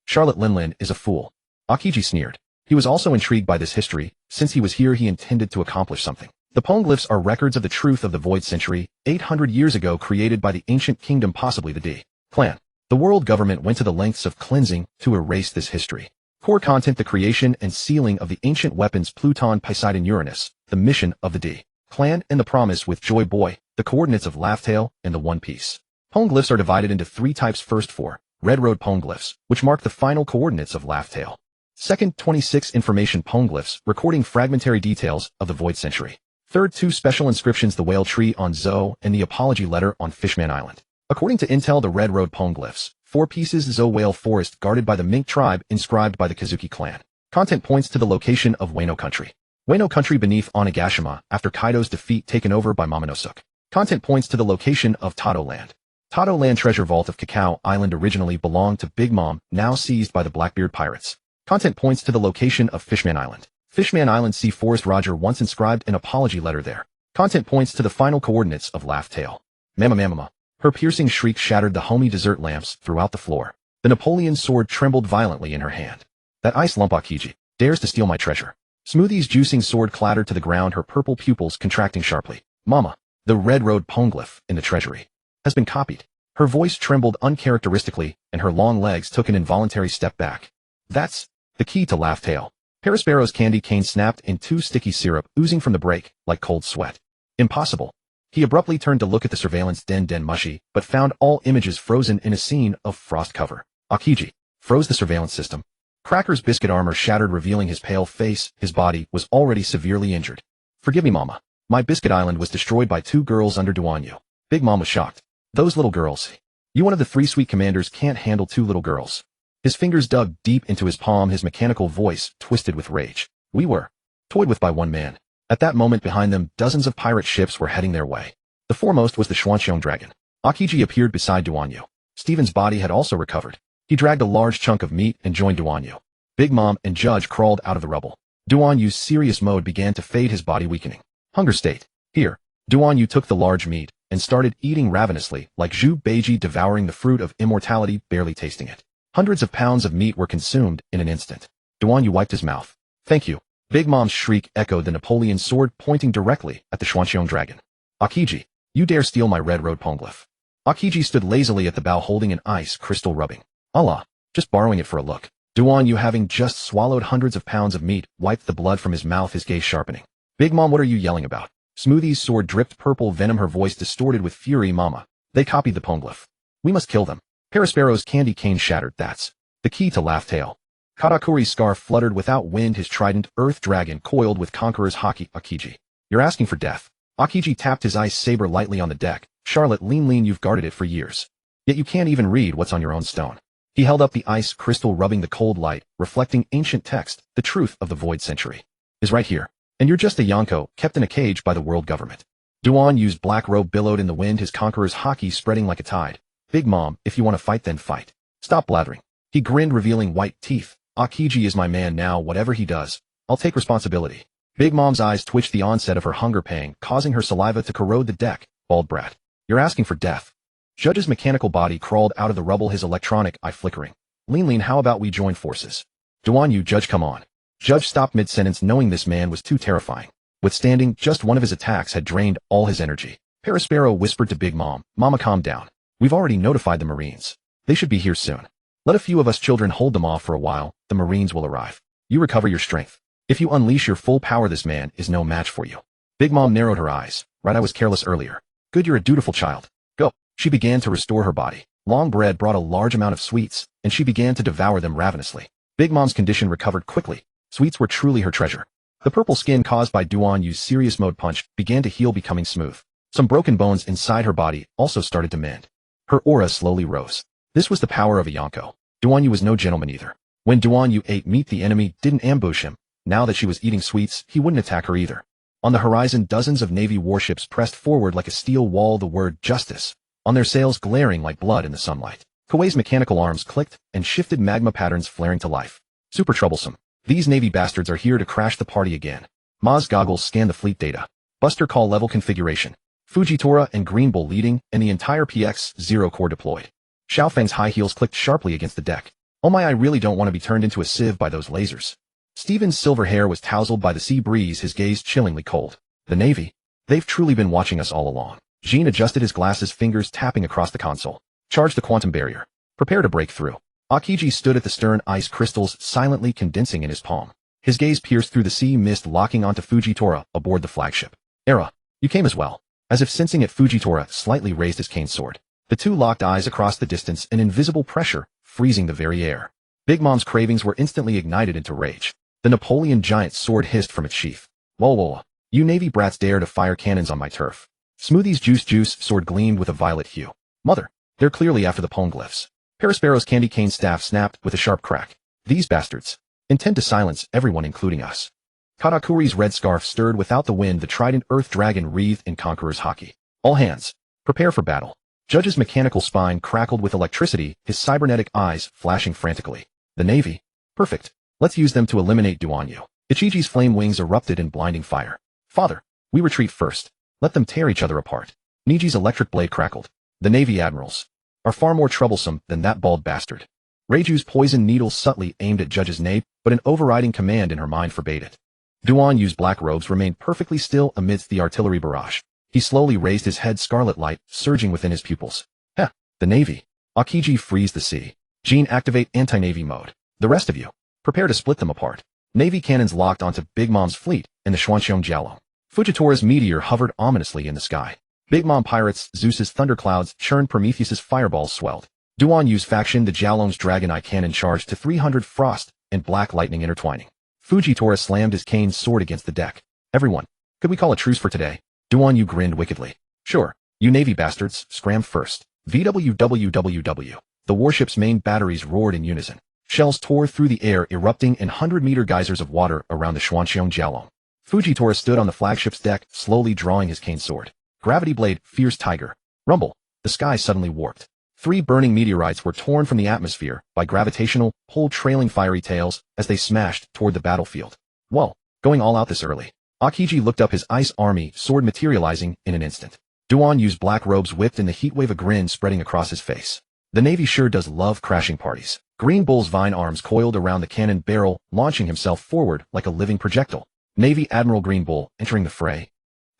A: Charlotte Linlin is a fool. Akiji sneered. He was also intrigued by this history. Since he was here, he intended to accomplish something. The Poneglyphs are records of the truth of the Void Century, 800 years ago created by the ancient kingdom, possibly the D clan. The world government went to the lengths of cleansing to erase this history. Core content: the creation and sealing of the ancient weapons Pluton, Poseidon, Uranus, the mission of the D clan, and the promise with Joy Boy, the coordinates of Laughtail, and the One Piece. Poneglyphs are divided into three types. First, 4 Red Road Poneglyphs, which mark the final coordinates of Laughtail. Second, 26 Information Poneglyphs, recording fragmentary details of the Void Century. Third, 2 Special Inscriptions, the Whale Tree on Zoe and the Apology Letter on Fishman Island. According to Intel, the Red Road Poneglyphs, 4 pieces: Zoe Whale Forest guarded by the Mink tribe, inscribed by the Kazuki clan. Content points to the location of Wano Country. Wano Country beneath Onigashima after Kaido's defeat taken over by Momonosuke. Content points to the location of Tado Land. Tado Land treasure vault of Cacao Island originally belonged to Big Mom, now seized by the Blackbeard pirates. Content points to the location of Fishman Island. Fishman Island. See Forest Roger once inscribed an apology letter there. Content points to the final coordinates of Laugh Tale. Mama. Her piercing shriek shattered the homey dessert lamps throughout the floor. The Napoleon sword trembled violently in her hand. That ice lump Akiji dares to steal my treasure. Smoothie's juicing sword clattered to the ground, her purple pupils contracting sharply. Mama, the red road poneglyph in the treasury has been copied. Her voice trembled uncharacteristically, and her long legs took an involuntary step back. That's the key to Laugh Tale. Parasparrow's candy cane snapped in two sticky syrup oozing from the break, like cold sweat. Impossible. He abruptly turned to look at the surveillance den mushy, but found all images frozen in a scene of frost cover. Akiji froze the surveillance system. Cracker's biscuit armor shattered, revealing his pale face. His body was already severely injured. Forgive me, Mama. My biscuit island was destroyed by 2 girls under Duanyu. Big Mom was shocked. Those little girls. You, one of the 3 sweet commanders, can't handle 2 little girls. His fingers dug deep into his palm, his mechanical voice twisted with rage. We were toyed with by one man. At that moment, behind them, dozens of pirate ships were heading their way. The foremost was the Xuanxiong dragon. Akiji appeared beside Duanyu. Stephen's body had also recovered. He dragged a large chunk of meat and joined Duanyu. Big Mom and Judge crawled out of the rubble. Duanyu's serious mode began to fade, his body weakening. Hunger state. Here. Duanyu took the large meat and started eating ravenously, like Zhu Beiji devouring the fruit of immortality, barely tasting it. Hundreds of pounds of meat were consumed in an instant. Duanyu wiped his mouth. Thank you. Big Mom's shriek echoed, the Napoleon sword pointing directly at the Xuanxiong dragon. Akiji, you dare steal my red road poneglyph. Akiji stood lazily at the bow holding an ice crystal, rubbing. Allah, just borrowing it for a look. Duanyu, having just swallowed hundreds of pounds of meat, wiped the blood from his mouth, his gaze sharpening. Big Mom, what are you yelling about? Smoothie's sword dripped purple venom, her voice distorted with fury. Mama, they copied the poneglyph. We must kill them. Parasparrow's candy cane shattered. That's the key to Laugh Tale. Katakuri's scarf fluttered without wind, his trident earth dragon coiled with conqueror's haki. Akiji, you're asking for death. Akiji tapped his ice saber lightly on the deck. Charlotte, lean, you've guarded it for years. Yet you can't even read what's on your own stone. He held up the ice crystal, rubbing the cold light, reflecting ancient text. The truth of the void century is right here. And you're just a Yonko, kept in a cage by the world government. Duanyu's black robe billowed in the wind, his conqueror's haki spreading like a tide. Big Mom, if you want to fight, then fight. Stop blathering. He grinned, revealing white teeth. Akiji is my man now. Whatever he does, I'll take responsibility. Big Mom's eyes twitched, the onset of her hunger pang, causing her saliva to corrode the deck. Bald brat. You're asking for death. Judge's mechanical body crawled out of the rubble, his electronic eye flickering. Lean, how about we join forces? Duanyu, Judge, come on. Judge stopped mid-sentence, knowing this man was too terrifying. Withstanding just one of his attacks had drained all his energy. Parasparrow whispered to Big Mom, Mama, calm down. We've already notified the Marines. They should be here soon. Let a few of us children hold them off for a while. The Marines will arrive. You recover your strength. If you unleash your full power, this man is no match for you. Big Mom narrowed her eyes. Right, I was careless earlier. Good, you're a dutiful child. Go. She began to restore her body. Long bread brought a large amount of sweets, and she began to devour them ravenously. Big Mom's condition recovered quickly. Sweets were truly her treasure. The purple skin caused by Duanyu's serious mode punch began to heal, becoming smooth. Some broken bones inside her body also started to mend. Her aura slowly rose. This was the power of a Yonko. Duanyu was no gentleman either. When Duanyu ate meat, the enemy didn't ambush him. Now that she was eating sweets, he wouldn't attack her either. On the horizon, dozens of Navy warships pressed forward like a steel wall, the word justice on their sails glaring like blood in the sunlight. Kuwei's mechanical arms clicked and shifted, magma patterns flaring to life. Super troublesome. These Navy bastards are here to crash the party again. Ma's goggles scanned the fleet data. Buster call level configuration. Fujitora and Green Bull leading, and the entire PX-0 core deployed. Xiaofeng's high heels clicked sharply against the deck. Oh my, I really don't want to be turned into a sieve by those lasers. Stephen's silver hair was tousled by the sea breeze, his gaze chillingly cold. The Navy? They've truly been watching us all along. Jean adjusted his glasses, fingers tapping across the console. Charge the quantum barrier. Prepare to break through. Akiji stood at the stern, ice crystals silently condensing in his palm. His gaze pierced through the sea mist, locking onto Fujitora aboard the flagship. Era, you came as well. As if sensing it, Fujitora slightly raised his cane sword. The two locked eyes across the distance, an invisible pressure freezing the very air. Big Mom's cravings were instantly ignited into rage. The Napoleon giant sword hissed from its sheath. Whoa, you Navy brats dare to fire cannons on my turf. Smoothie's juice sword gleamed with a violet hue. Mother, they're clearly after the poneglyphs. Parasparrow's candy cane staff snapped with a sharp crack. These bastards. Intend to silence everyone including us. Katakuri's red scarf stirred without the wind, the trident earth dragon wreathed in Conqueror's haki. All hands. Prepare for battle. Judge's mechanical spine crackled with electricity, his cybernetic eyes flashing frantically. The Navy? Perfect. Let's use them to eliminate Duanyu. Ichiji's flame wings erupted in blinding fire. Father, we retreat first. Let them tear each other apart. Niji's electric blade crackled. The Navy admirals are far more troublesome than that bald bastard. Reiju's poison needle subtly aimed at Judge's nape, but an overriding command in her mind forbade it. Duanyu's black robes remained perfectly still amidst the artillery barrage. He slowly raised his head, scarlet light surging within his pupils. Heh, the Navy. Akiji, freeze the sea. Jean, activate anti-Navy mode. The rest of you, prepare to split them apart. Navy cannons locked onto Big Mom's fleet and the Xuanxiong Jiaolong. Fujitora's meteor hovered ominously in the sky. Big Mom pirates, Zeus's thunderclouds churned, Prometheus's fireballs swelled. Duanyu's faction, the Jiaolong's Dragon Eye cannon charged to 300 frost and black lightning intertwining. Fujitora slammed his cane sword against the deck. Everyone, could we call a truce for today? Duanyu grinned wickedly. Sure, you Navy bastards, scram first. VWWWW. The warship's main batteries roared in unison. Shells tore through the air, erupting in 100-meter geysers of water around the Xuanxiong Jiaolong. Fujitora stood on the flagship's deck, slowly drawing his cane sword. Gravity blade, fierce tiger. Rumble. The sky suddenly warped. 3 burning meteorites were torn from the atmosphere by gravitational pull, trailing fiery tails as they smashed toward the battlefield. Whoa, going all out this early. Akiji looked up, his ice army sword materializing in an instant. Duanyu's black robes whipped in the heatwave, a grin spreading across his face. The Navy sure does love crashing parties. Green Bull's vine arms coiled around the cannon barrel, launching himself forward like a living projectile. Navy Admiral Green Bull entering the fray.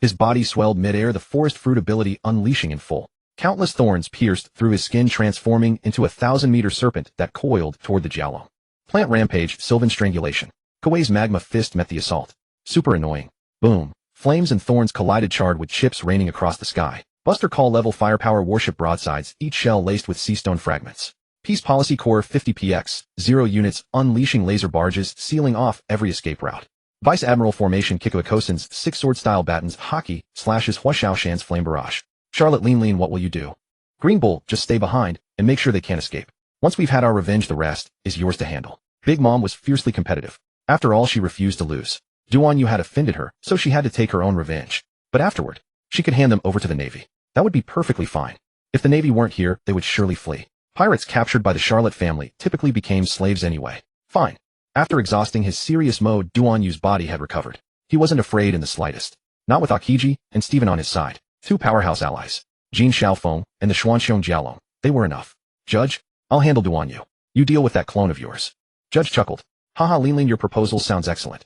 A: His body swelled midair, the forest fruit ability unleashing in full. Countless thorns pierced through his skin, transforming into a 1,000-meter serpent that coiled toward the Jiaolong. Plant rampage, Sylvan strangulation. Kuei's magma fist met the assault. Super annoying. Boom. Flames and thorns collided, charred with chips raining across the sky. Buster Call level firepower warship broadsides, each shell laced with sea stone fragments. Peace Policy Core 50px, 0 units, unleashing laser barges, sealing off every escape route. Vice Admiral Formation Kikuakosen's 6 sword-style batons, haki, slashes Huashaoshan's flame barrage. Charlotte Lean, what will you do? Green Bull, just stay behind, and make sure they can't escape. Once we've had our revenge, the rest is yours to handle. Big Mom was fiercely competitive. After all, she refused to lose. Duanyu had offended her, so she had to take her own revenge. But afterward, she could hand them over to the Navy. That would be perfectly fine. If the Navy weren't here, they would surely flee. Pirates captured by the Charlotte family typically became slaves anyway. Fine. After exhausting his serious mode, Duanyu's body had recovered. He wasn't afraid in the slightest. Not with Akiji and Steven on his side. 2 powerhouse allies. Jin Xiaofeng and the Xuanxiong Jiaolong. They were enough. Judge, I'll handle Duanyu. You deal with that clone of yours. Judge chuckled. Haha, Lin, your proposal sounds excellent.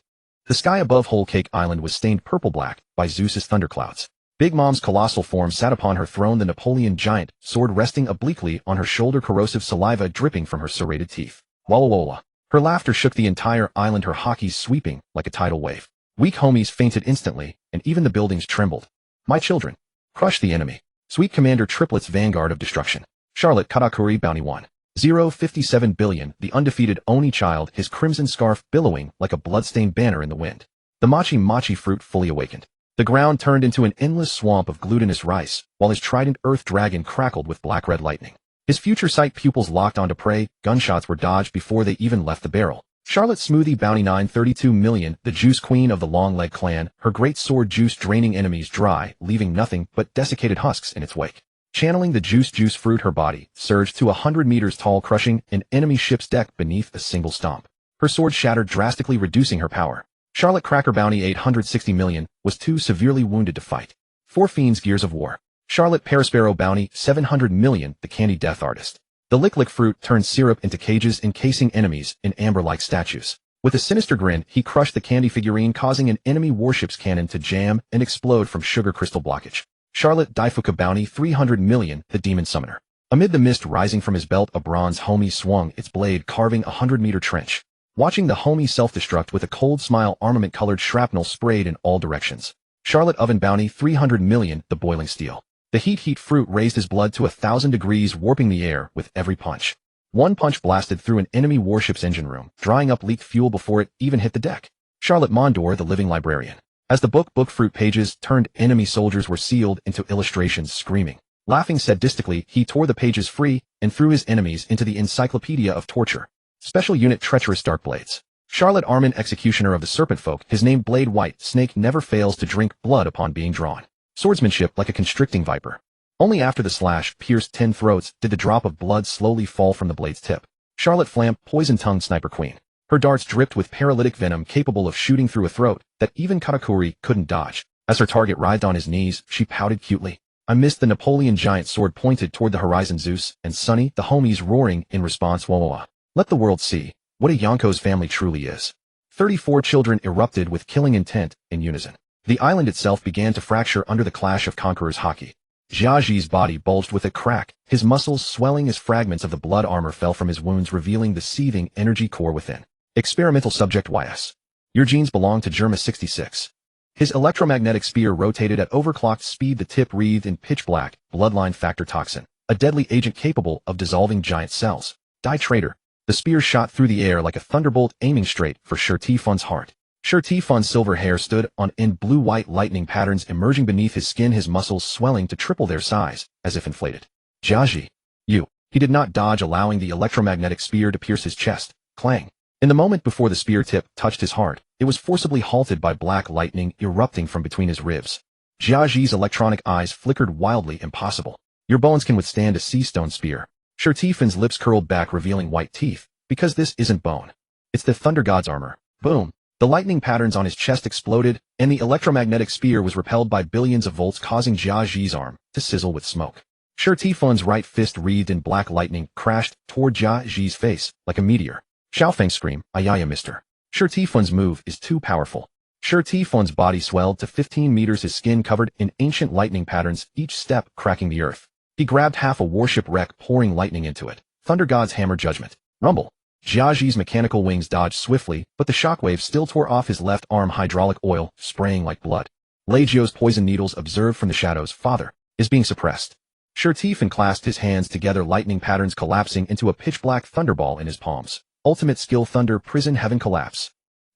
A: The sky above Whole Cake Island was stained purple-black by Zeus's thunderclouds. Big Mom's colossal form sat upon her throne, the Napoleon giant, sword resting obliquely on her shoulder, corrosive saliva dripping from her serrated teeth. Walla walla. Her laughter shook the entire island, her hakis sweeping like a tidal wave. Weak homies fainted instantly, and even the buildings trembled. My children. Crush the enemy. Sweet Commander Triplet's vanguard of destruction. Charlotte Katakuri Bounty 1. 057 billion, the undefeated Oni child, his crimson scarf billowing like a bloodstained banner in the wind. The machi fruit fully awakened. The ground turned into an endless swamp of glutinous rice, while his trident earth dragon crackled with black-red lightning. His future sight pupils locked onto prey, gunshots were dodged before they even left the barrel. Charlotte Smoothie Bounty 932 million, the Juice Queen of the Long Leg clan, her great sword juice draining enemies dry, leaving nothing but desiccated husks in its wake. Channeling the juice fruit, her body surged to 100 meters tall, crushing an enemy ship's deck beneath a single stomp. Her sword shattered, drastically reducing her power. Charlotte Cracker Bounty 860 million was too severely wounded to fight. 4 Fiends Gears of War. Charlotte Parasparrow Bounty 700 million, the Candy Death Artist. The Lick fruit turned syrup into cages, encasing enemies in amber-like statues. With a sinister grin, he crushed the candy figurine, causing an enemy warship's cannon to jam and explode from sugar crystal blockage. Charlotte Daifuka Bounty 300 million, the Demon Summoner. Amid the mist rising from his belt, a bronze homie swung its blade, carving a 100-meter trench. Watching the homie self-destruct with a cold smile, armament-colored shrapnel sprayed in all directions. Charlotte Oven Bounty 300 million, the Boiling Steel. The heat fruit raised his blood to 1,000 degrees, warping the air with every punch. One punch blasted through an enemy warship's engine room, drying up leaked fuel before it even hit the deck. Charlotte Mondor, the Living Librarian. As the book fruit pages turned, enemy soldiers were sealed into illustrations, screaming. Laughing sadistically, he tore the pages free and threw his enemies into the encyclopedia of torture. Special Unit Treacherous Dark Blades. Charlotte Armin, executioner of the serpent folk, his name Blade White, snake never fails to drink blood upon being drawn. Swordsmanship like a constricting viper. Only after the slash pierced 10 throats did the drop of blood slowly fall from the blade's tip. Charlotte Flamp, poison-tongued sniper queen. Her darts dripped with paralytic venom capable of shooting through a throat that even Katakuri couldn't dodge. As her target writhed on his knees, she pouted cutely. I missed the Napoleon giant sword pointed toward the horizon. Zeus and Sunny, the homies, roaring in response. Whoa. Let the world see what a Yonko's family truly is. 34 children erupted with killing intent in unison. The island itself began to fracture under the clash of conquerors' hockey. Jiaji's body bulged with a crack, his muscles swelling as fragments of the blood armor fell from his wounds, revealing the seething energy core within. Experimental subject YS. Your genes belong to Germa 66. His electromagnetic spear rotated at overclocked speed, the tip wreathed in pitch black, bloodline factor toxin, a deadly agent capable of dissolving giant cells. Die traitor. The spear shot through the air like a thunderbolt, aiming straight for Shirtifun's heart. Shirtifun's silver hair stood on end, blue-white lightning patterns emerging beneath his skin, his muscles swelling to triple their size, as if inflated. Jiaji. You. He did not dodge, allowing the electromagnetic spear to pierce his chest. Clang. In the moment before the spear tip touched his heart, it was forcibly halted by black lightning erupting from between his ribs. Jiaji's electronic eyes flickered wildly. Impossible. Your bones can withstand a sea stone spear. Shirtifun's lips curled back, revealing white teeth. Because this isn't bone. It's the Thunder God's armor. Boom. The lightning patterns on his chest exploded, and the electromagnetic spear was repelled by billions of volts, causing Jiaji's arm to sizzle with smoke. Shirtifun's right fist, wreathed in black lightning, crashed toward Jiaji's face like a meteor. Xiaofeng screamed, Ayaya, mister. Shirtifun's move is too powerful. Shirtifun's body swelled to 15 meters, his skin covered in ancient lightning patterns, each step cracking the earth. He grabbed half a warship wreck, pouring lightning into it. Thunder God's hammer judgment. Rumble. Jiaji's mechanical wings dodged swiftly, but the shockwave still tore off his left arm, hydraulic oil spraying like blood. Leggio's poison needles observed from the shadows. Father is being suppressed. Shirtifun clasped his hands together, lightning patterns collapsing into a pitch-black thunderball in his palms. Ultimate skill, thunder, prison, heaven, collapse.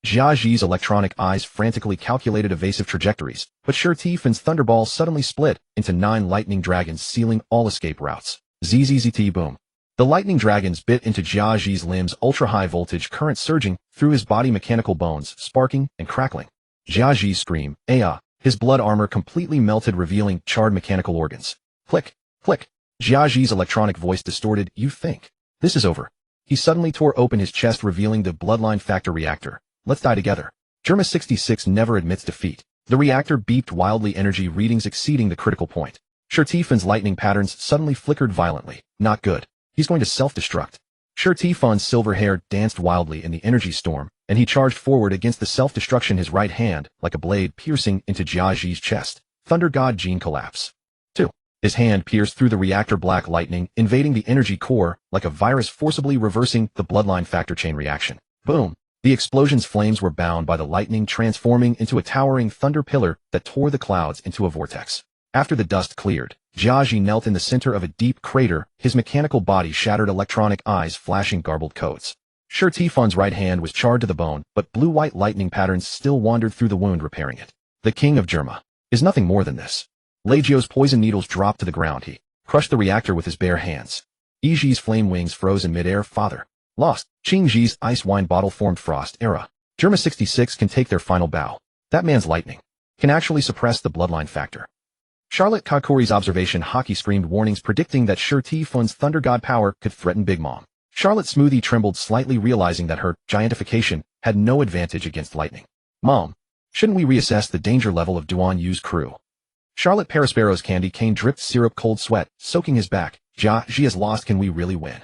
A: Jiaji's electronic eyes frantically calculated evasive trajectories, but Shirtifun's thunderball suddenly split into 9 lightning dragons, sealing all escape routes. ZZZT boom. The lightning dragons bit into Jiaji's limbs, ultra-high voltage current surging through his body, mechanical bones sparking and crackling. Jiaji's scream, Aya, his blood armor completely melted, revealing charred mechanical organs. Click, click. Jiaji's electronic voice distorted. You think this is over? He suddenly tore open his chest, revealing the bloodline factor reactor. Let's die together. Germa 66 never admits defeat. The reactor beeped wildly, energy readings exceeding the critical point. Shirtifun's lightning patterns suddenly flickered violently. Not good. He's going to self-destruct. Shirtifun's silver hair danced wildly in the energy storm, and he charged forward against the self-destruction, his right hand like a blade piercing into Jiaji's chest. Thunder God gene collapse. 2. His hand pierced through the reactor, black lightning invading the energy core like a virus, forcibly reversing the bloodline factor chain reaction. Boom. The explosion's flames were bound by the lightning, transforming into a towering thunder pillar that tore the clouds into a vortex. After the dust cleared, Jiaji knelt in the center of a deep crater, his mechanical body shattered, electronic eyes flashing garbled codes. Shirtifun's right hand was charred to the bone, but blue-white lightning patterns still wandered through the wound, repairing it. The king of Germa is nothing more than this. Leggio's poison needles dropped to the ground. He crushed the reactor with his bare hands. Yiji's flame wings froze in midair. Father lost. Qingji's ice wine bottle formed frost era. Germa 66 can take their final bow. That man's lightning can actually suppress the bloodline factor. Charlotte Kakuri's observation hockey screamed warnings, predicting that Shirtifun's Thunder God power could threaten Big Mom. Charlotte Smoothie trembled slightly, realizing that her giantification had no advantage against lightning. Mom, shouldn't we reassess the danger level of Duan Yu's crew? Charlotte Perisparrow's candy cane dripped syrup, cold sweat soaking his back. Ji has lost. Can we really win?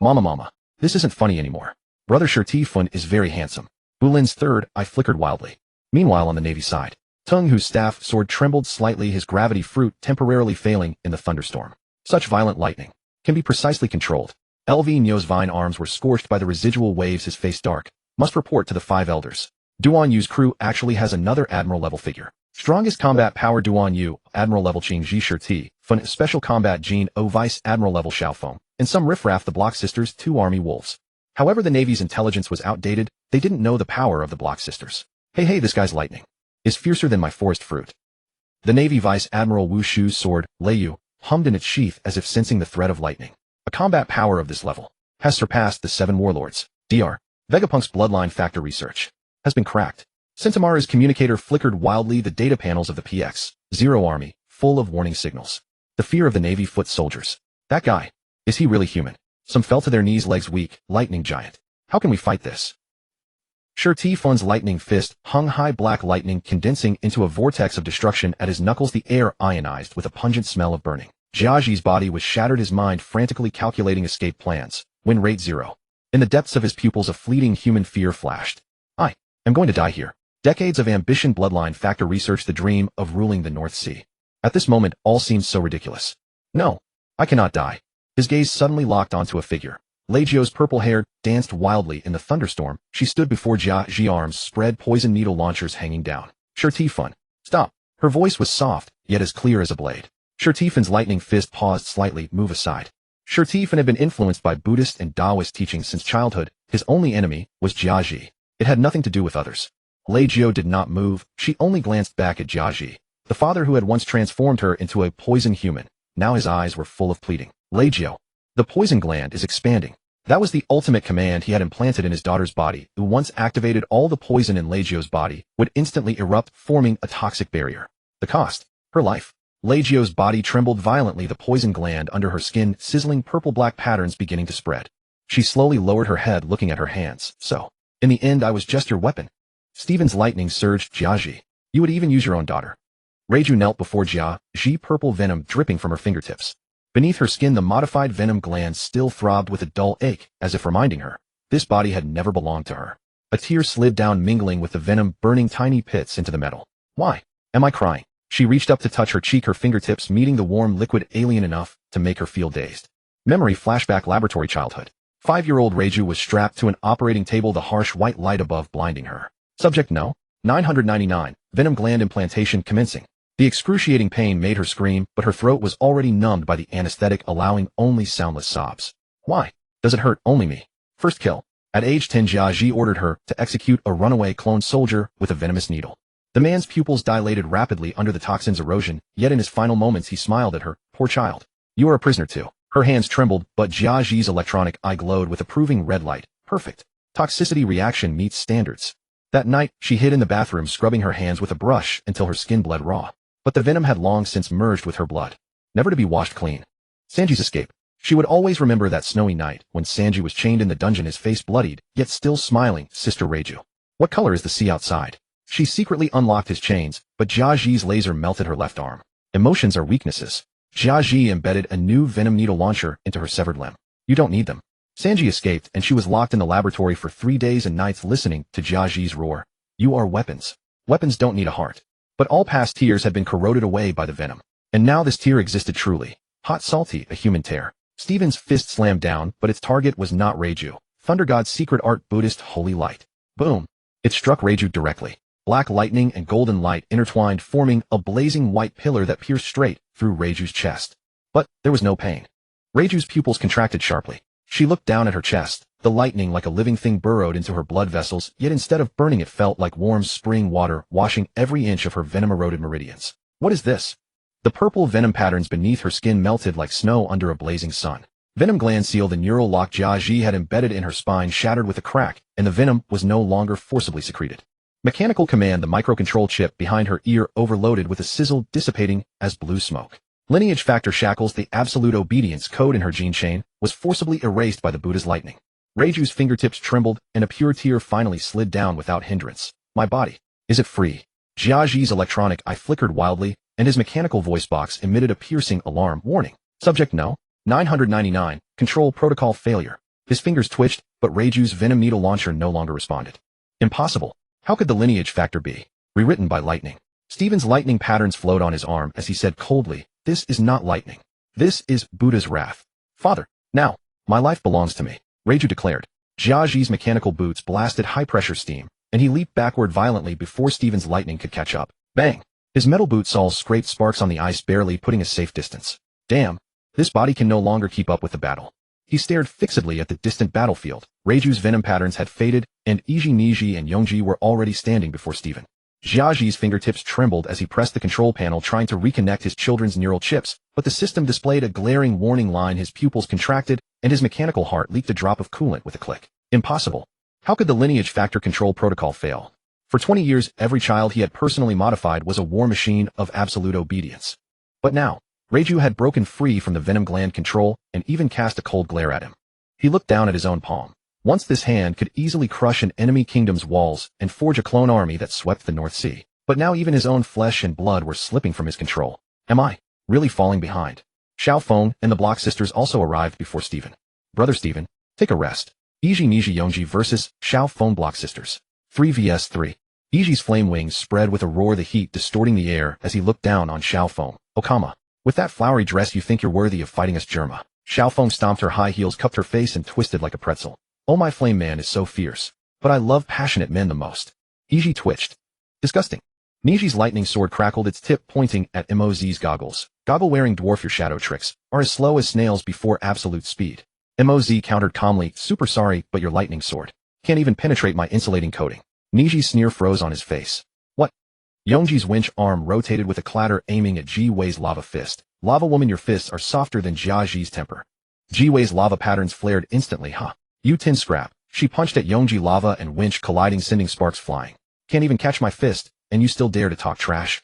A: Mama, this isn't funny anymore. Brother Shirtifun is very handsome. Bulin's third eye flickered wildly. Meanwhile, on the Navy side, Tung, whose staff sword trembled slightly, his gravity fruit temporarily failing in the thunderstorm. Such violent lightning can be precisely controlled. LV Nyo's vine arms were scorched by the residual waves, his face dark. Must report to the 5 elders. Duan Yu's crew actually has another admiral-level figure. Strongest combat power Duan Yu, admiral-level Qingji Shirti, Fun special combat Gene O, vice admiral-level Xiaofeng, and some riffraff, the Block Sisters, 2 army wolves. However, the Navy's intelligence was outdated. They didn't know the power of the Block Sisters. Hey, this guy's lightning is fiercer than my forest fruit. The Navy Vice Admiral Wu Shu's sword, Leiyu, hummed in its sheath as if sensing the threat of lightning. A combat power of this level has surpassed the 7 warlords. Dr. Vegapunk's bloodline factor research has been cracked. Centimara's communicator flickered wildly, the data panels of the PX-0 army, full of warning signals. The fear of the Navy foot soldiers. That guy. Is he really human? Some fell to their knees, legs weak. Lightning giant. How can we fight this? Sure T-Fun's lightning fist hung high, black lightning condensing into a vortex of destruction at his knuckles, the air ionized with a pungent smell of burning. Jiaji's body was shattered, his mind frantically calculating escape plans. Win rate 0. In the depths of his pupils a fleeting human fear flashed. I am going to die here. Decades of ambition, bloodline factor research, the dream of ruling the North Sea. At this moment, all seemed so ridiculous. No, I cannot die. His gaze suddenly locked onto a figure. Leggio's purple hair danced wildly in the thunderstorm. She stood before Jiaji, arms spread, poison needle launchers hanging down. Sure T-Fun. Stop. Her voice was soft, yet as clear as a blade. Sure T-Fun's lightning fist paused slightly. Move aside. Sure T-Fun had been influenced by Buddhist and Taoist teachings since childhood. His only enemy was Jiaji. It had nothing to do with others. Leggio did not move. She only glanced back at Jiaji, the father who had once transformed her into a poison human. Now his eyes were full of pleading. Leggio. The poison gland is expanding. That was the ultimate command he had implanted in his daughter's body, who once activated all the poison in Leggio's body would instantly erupt, forming a toxic barrier. The cost? Her life. Leggio's body trembled violently, the poison gland under her skin, sizzling purple-black patterns beginning to spread. She slowly lowered her head, looking at her hands. So, in the end I was just your weapon. Stephen's lightning surged. Jiaji. You would even use your own daughter. Reiju knelt before Jiaji, purple venom dripping from her fingertips. Beneath her skin the modified venom glands still throbbed with a dull ache, as if reminding her, this body had never belonged to her. A tear slid down, mingling with the venom, burning tiny pits into the metal. Why am I crying? She reached up to touch her cheek, her fingertips meeting the warm liquid, alien enough to make her feel dazed. Memory flashback, laboratory, childhood. 5-year-old Reiju was strapped to an operating table, the harsh white light above blinding her. Subject no. 999, venom gland implantation commencing. The excruciating pain made her scream, but her throat was already numbed by the anesthetic, allowing only soundless sobs. Why does it hurt? Only me. First kill. At age 10, Jiaji ordered her to execute a runaway clone soldier with a venomous needle. The man's pupils dilated rapidly under the toxin's erosion, yet in his final moments he smiled at her. Poor child. You are a prisoner too. Her hands trembled, but Jiaji's electronic eye glowed with approving red light. Perfect. Toxicity reaction meets standards. That night, she hid in the bathroom, scrubbing her hands with a brush until her skin bled raw. But the venom had long since merged with her blood, never to be washed clean. Sanji's escape. She would always remember that snowy night when Sanji was chained in the dungeon, his face bloodied, yet still smiling. Sister Reiju. What color is the sea outside? She secretly unlocked his chains, but Jiaji's laser melted her left arm. Emotions are weaknesses. Jiaji embedded a new venom needle launcher into her severed limb. You don't need them. Sanji escaped, and she was locked in the laboratory for 3 days and nights, listening to Jiaji's roar. You are weapons. Weapons don't need a heart. But all past tears had been corroded away by the venom. And now this tear existed truly. Hot, salty, a human tear. Stephen's fist slammed down, but its target was not Reiju. Thunder God's secret art, Buddhist holy light. Boom. It struck Reiju directly. Black lightning and golden light intertwined, forming a blazing white pillar that pierced straight through Reiju's chest. But there was no pain. Reiju's pupils contracted sharply. She looked down at her chest. The lightning, like a living thing, burrowed into her blood vessels, yet instead of burning it felt like warm spring water, washing every inch of her venom-eroded meridians. What is this? The purple venom patterns beneath her skin melted like snow under a blazing sun. Venom gland seal, the neural lock Jiaji had embedded in her spine, shattered with a crack, and the venom was no longer forcibly secreted. Mechanical command, the microcontrol chip behind her ear overloaded with a sizzle, dissipating as blue smoke. Lineage factor shackles, the absolute obedience code in her gene chain, was forcibly erased by the Buddha's lightning. Reiju's fingertips trembled, and a pure tear finally slid down without hindrance. My body. Is it free? Jiaji's electronic eye flickered wildly, and his mechanical voice box emitted a piercing alarm. Warning. Subject no. 999. Control protocol failure. His fingers twitched, but Reiju's venom needle launcher no longer responded. Impossible. How could the lineage factor be rewritten by lightning? Stephen's lightning patterns flowed on his arm as he said coldly, this is not lightning. This is Buddha's wrath. Father, now, my life belongs to me, Reiju declared. Jiaji's mechanical boots blasted high-pressure steam, and he leaped backward violently before Stephen's lightning could catch up. Bang! His metal boot soles scraped sparks on the ice, barely putting a safe distance. Damn, this body can no longer keep up with the battle. He stared fixedly at the distant battlefield. Reiju's venom patterns had faded, and Iji, Niji, and Yongji were already standing before Stephen. Jiaji's fingertips trembled as he pressed the control panel, trying to reconnect his children's neural chips, but the system displayed a glaring warning line. His pupils contracted, and his mechanical heart leaked a drop of coolant with a click. Impossible. How could the lineage factor control protocol fail? For 20 years, every child he had personally modified was a war machine of absolute obedience. But now, Reiju had broken free from the venom gland control and even cast a cold glare at him. He looked down at his own palm. Once this hand could easily crush an enemy kingdom's walls and forge a clone army that swept the North Sea. But now even his own flesh and blood were slipping from his control. Am I really falling behind? Xiao Feng and the Block sisters also arrived before Stephen. Brother Stephen, take a rest. Iji Niji Yongji versus Xiao Feng Block sisters. 3 vs 3. Iji's flame wings spread with a roar, the heat distorting the air as he looked down on Xiao Feng. Okama, with that flowery dress you think you're worthy of fighting us, Germa. Xiao Feng stomped her high heels, cupped her face and twisted like a pretzel. Oh, my flame man is so fierce. But I love passionate men the most. Iji twitched. Disgusting. Niji's lightning sword crackled, its tip pointing at Moz's goggles. Goggle-wearing dwarf, your shadow tricks are as slow as snails before absolute speed. Moz countered calmly, super sorry, but your lightning sword can't even penetrate my insulating coating. Niji's sneer froze on his face. What? Yongji's winch arm rotated with a clatter, aiming at Ji Wei's lava fist. Lava woman, your fists are softer than Jia Ji's temper. Ji Wei's lava patterns flared instantly. Huh? You tin scrap. She punched at Yongji, lava and winch colliding, sending sparks flying. Can't even catch my fist, and you still dare to talk trash?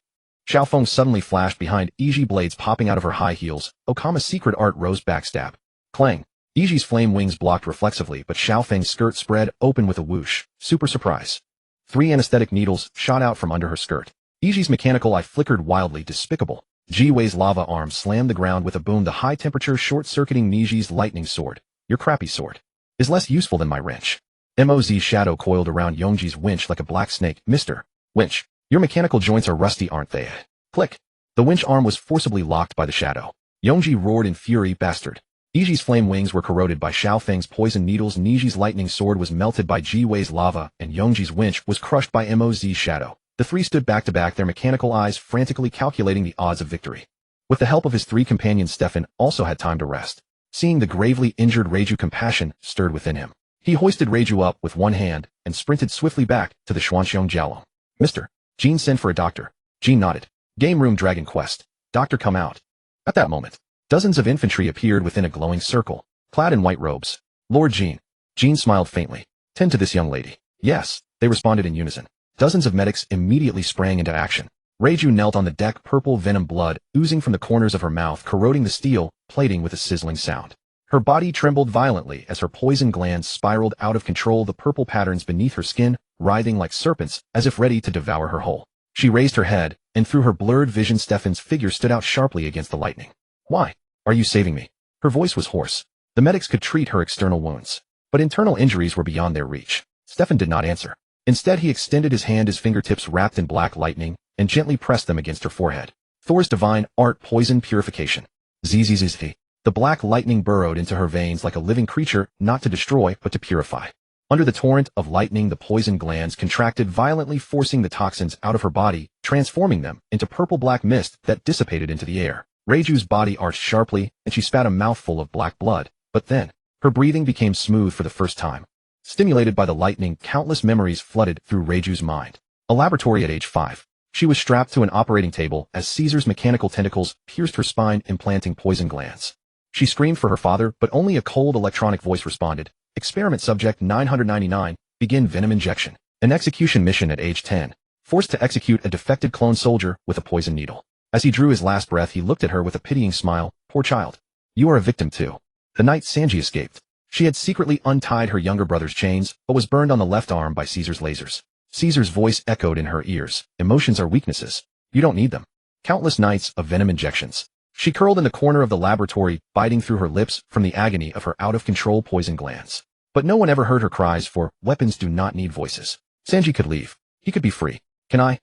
A: Xiao Feng suddenly flashed behind Iji, blades popping out of her high heels. Okama's secret art rose, backstab. Clang. Iji's flame wings blocked reflexively, but Xiao Feng's skirt spread open with a whoosh. Super surprise. 3 anesthetic needles shot out from under her skirt. Iji's mechanical eye flickered wildly, despicable. Ji Wei's lava arm slammed the ground with a boom, the high temperature short-circuiting Niji's lightning sword. Your crappy sword is less useful than my wrench. Moz's shadow coiled around Yongji's winch like a black snake. Mr. Winch, your mechanical joints are rusty, aren't they? Click. The winch arm was forcibly locked by the shadow. Yongji roared in fury, bastard. Iji's flame wings were corroded by Xiao Feng's poison needles. Niji's lightning sword was melted by Ji Wei's lava, and Yongji's winch was crushed by Moz's shadow. The three stood back to back, their mechanical eyes frantically calculating the odds of victory. With the help of his 3 companions, Stefan also had time to rest. Seeing the gravely injured Reiju, compassion stirred within him. He hoisted Reiju up with one hand and sprinted swiftly back to the Xuanxiong Jiaolong. Mr. Jean, send for a doctor. Jean nodded. Game room, Dragon Quest. Doctor, come out. At that moment, dozens of infantry appeared within a glowing circle, clad in white robes. Lord Jean. Jean smiled faintly. Tend to this young lady. Yes, they responded in unison. Dozens of medics immediately sprang into action. Reiju knelt on the deck, purple venom blood oozing from the corners of her mouth, corroding the steel plating with a sizzling sound. Her body trembled violently as her poison glands spiraled out of control, the purple patterns beneath her skin writhing like serpents as if ready to devour her whole. She raised her head, and through her blurred vision Stefan's figure stood out sharply against the lightning. Why are you saving me? Her voice was hoarse. The medics could treat her external wounds, but internal injuries were beyond their reach. Stefan did not answer. Instead, he extended his hand, his fingertips wrapped in black lightning, and gently pressed them against her forehead. Thor's divine art, poison purification. Zzz. The black lightning burrowed into her veins like a living creature, not to destroy, but to purify. Under the torrent of lightning, the poison glands contracted violently, forcing the toxins out of her body, transforming them into purple-black mist that dissipated into the air. Reiju's body arched sharply, and she spat a mouthful of black blood, but then, her breathing became smooth for the first time. Stimulated by the lightning, countless memories flooded through Reiju's mind. A laboratory at age 5. She was strapped to an operating table as Caesar's mechanical tentacles pierced her spine, implanting poison glands. She screamed for her father, but only a cold electronic voice responded. Experiment subject 999, begin venom injection. An execution mission at age 10. Forced to execute a defected clone soldier with a poison needle. As he drew his last breath, he looked at her with a pitying smile. Poor child. You are a victim too. The night Sanji escaped, she had secretly untied her younger brother's chains, but was burned on the left arm by Caesar's lasers. Caesar's voice echoed in her ears. Emotions are weaknesses. You don't need them. Countless nights of venom injections. She curled in the corner of the laboratory, biting through her lips from the agony of her out-of-control poison glands. But no one ever heard her cries, for weapons do not need voices. Sanji could leave. He could be free. Can I?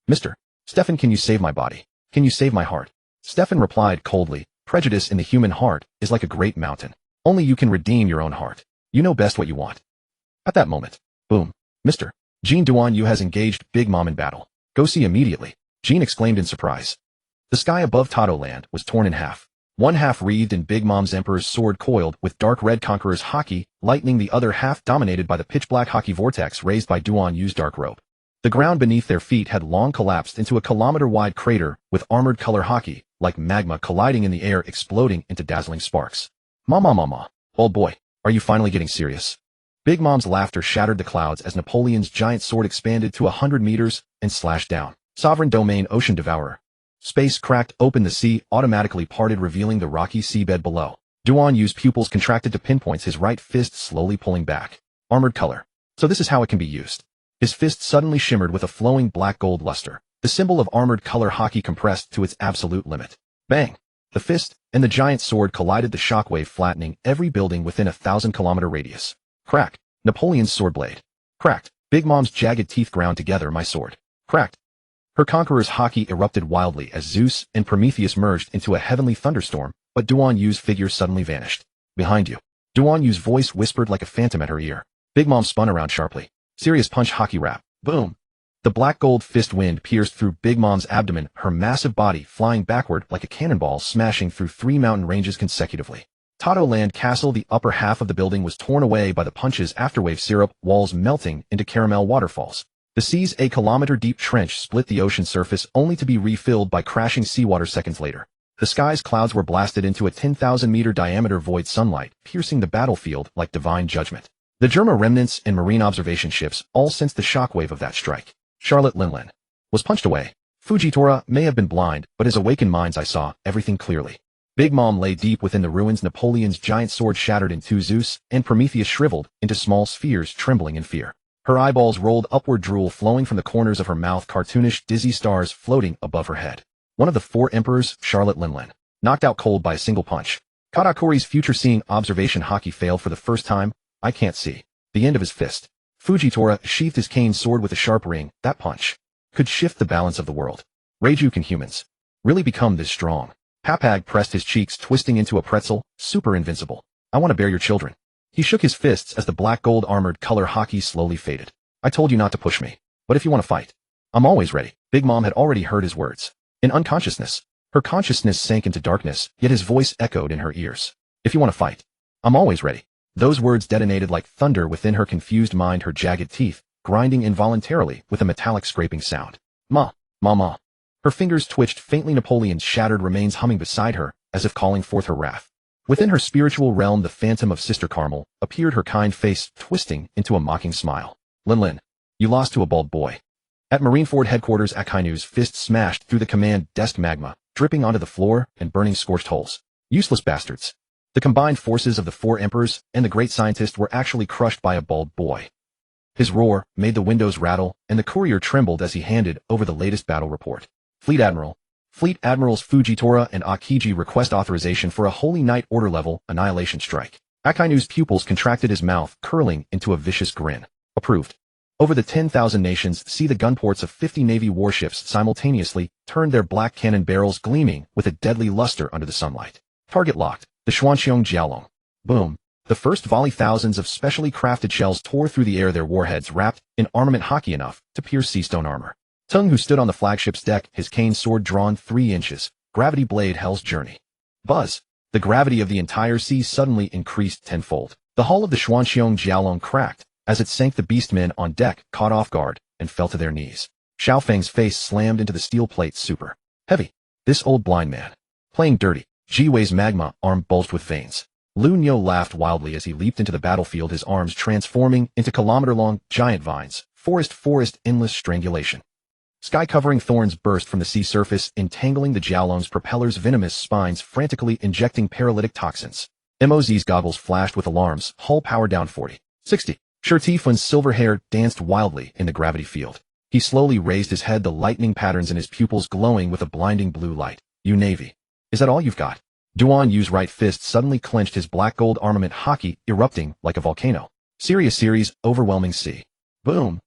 A: Mr. Stefan, can you save my body? Can you save my heart? Stefan replied coldly. Prejudice in the human heart is like a great mountain. Only you can redeem your own heart. You know best what you want. At that moment, boom. Mr. Jean Duan Yu has engaged Big Mom in battle. Go see immediately. Jean exclaimed in surprise. The sky above Tato Land was torn in half. One half wreathed in Big Mom's Emperor's sword, coiled with dark red Conqueror's haki, lightning, the other half dominated by the pitch-black haki vortex raised by Duan Yu's dark robe. The ground beneath their feet had long collapsed into a kilometer-wide crater with armored color haki, like magma colliding in the air, exploding into dazzling sparks. Mama, old boy, are you finally getting serious? Big Mom's laughter shattered the clouds as Napoleon's giant sword expanded to 100 meters and slashed down. Sovereign domain ocean devourer. Space cracked open, the sea automatically parted, revealing the rocky seabed below. Duan Yu's pupils contracted to pinpoints, his right fist slowly pulling back. Armored color. So this is how it can be used. His fist suddenly shimmered with a flowing black-gold luster. The symbol of armored color hockey compressed to its absolute limit. Bang! The fist and the giant sword collided, the shockwave flattening every building within a 1,000-kilometer radius. Crack! Napoleon's sword blade. Cracked. Big Mom's jagged teeth ground together. My sword. Cracked. Her conqueror's hockey erupted wildly as Zeus and Prometheus merged into a heavenly thunderstorm, but Duan Yu's figure suddenly vanished. Behind you. Duan Yu's voice whispered like a phantom at her ear. Big Mom spun around sharply. Serious punch, hockey wrap. Boom. The black gold fist wind pierced through Big Mom's abdomen, her massive body flying backward like a cannonball, smashing through 3 mountain ranges consecutively. Tato Land Castle, the upper half of the building was torn away by the punches, afterwave syrup, walls melting into caramel waterfalls. The sea's a kilometer-deep trench split the ocean surface, only to be refilled by crashing seawater seconds later. The sky's clouds were blasted into a 10,000-meter diameter void, sunlight piercing the battlefield like divine judgment. The German remnants and marine observation ships all sensed the shockwave of that strike. Charlotte Linlin was punched away. Fujitora may have been blind, but his awakened minds I saw everything clearly. Big Mom lay deep within the ruins. Napoleon's giant sword shattered in two. Zeus and Prometheus shriveled into small spheres, trembling in fear. Her eyeballs rolled upward, drool flowing from the corners of her mouth, cartoonish, dizzy stars floating above her head. One of the 4 emperors, Charlotte Linlin, knocked out cold by a single punch. Katakuri's future-seeing observation hockey failed for the first time. I can't see the end of his fist. Fujitora sheathed his cane sword with a sharp ring. That punch could shift the balance of the world. Reiju, can humans really become this strong? Papag pressed his cheeks, twisting into a pretzel. Super invincible. I want to bear your children. He shook his fists as the black gold armored color hockey slowly faded. I told you not to push me. But if you want to fight, I'm always ready. Big Mom had already heard his words. In unconsciousness, her consciousness sank into darkness, yet his voice echoed in her ears. If you want to fight, I'm always ready. Those words detonated like thunder within her confused mind, her jagged teeth grinding involuntarily with a metallic scraping sound. Ma. Her fingers twitched faintly. Napoleon's shattered remains humming beside her, as if calling forth her wrath. Within her spiritual realm, the phantom of Sister Carmel appeared, her kind face twisting into a mocking smile. Linlin, you lost to a bald boy. At Marineford headquarters, Akainu's fist smashed through the command desk, magma dripping onto the floor and burning scorched holes. Useless bastards. The combined forces of the 4 emperors and the great scientist were actually crushed by a bald boy. His roar made the windows rattle, and the courier trembled as he handed over the latest battle report. Fleet Admirals Fujitora and Akiji request authorization for a Holy Knight Order level annihilation strike. Akainu's pupils contracted, his mouth curling into a vicious grin. Approved. Over the 10,000 nations, see the gunports of 50 Navy warships simultaneously turned their black cannon barrels gleaming with a deadly luster under the sunlight. Target locked. The Xuanqiong Jiaolong. Boom. The first volley, thousands of specially crafted shells tore through the air, their warheads wrapped in armament hockey enough to pierce sea stone armor. Tung, who stood on the flagship's deck, his cane sword drawn 3 inches, gravity blade, hell's journey. Buzz. The gravity of the entire sea suddenly increased tenfold. The hull of the Xuanqiong Jiaolong cracked as it sank. The beastmen on deck caught off guard and fell to their knees. Xiao Feng's face slammed into the steel plate. Super heavy. This old blind man. Playing dirty. Ji Wei's magma arm bulged with veins. Lu Niu laughed wildly as he leaped into the battlefield, his arms transforming into kilometer-long giant vines. Forest, endless strangulation. Sky-covering thorns burst from the sea surface, entangling the Jiaolong's propellers, venomous spines frantically injecting paralytic toxins. Moz's goggles flashed with alarms, hull power down 40. 60. Shirtifun's silver hair danced wildly in the gravity field. He slowly raised his head, the lightning patterns in his pupils glowing with a blinding blue light. You Navy. Is that all you've got? Duan Yu's right fist suddenly clenched, his black gold armament hockey erupting like a volcano. Serious series, overwhelming sea. Boom.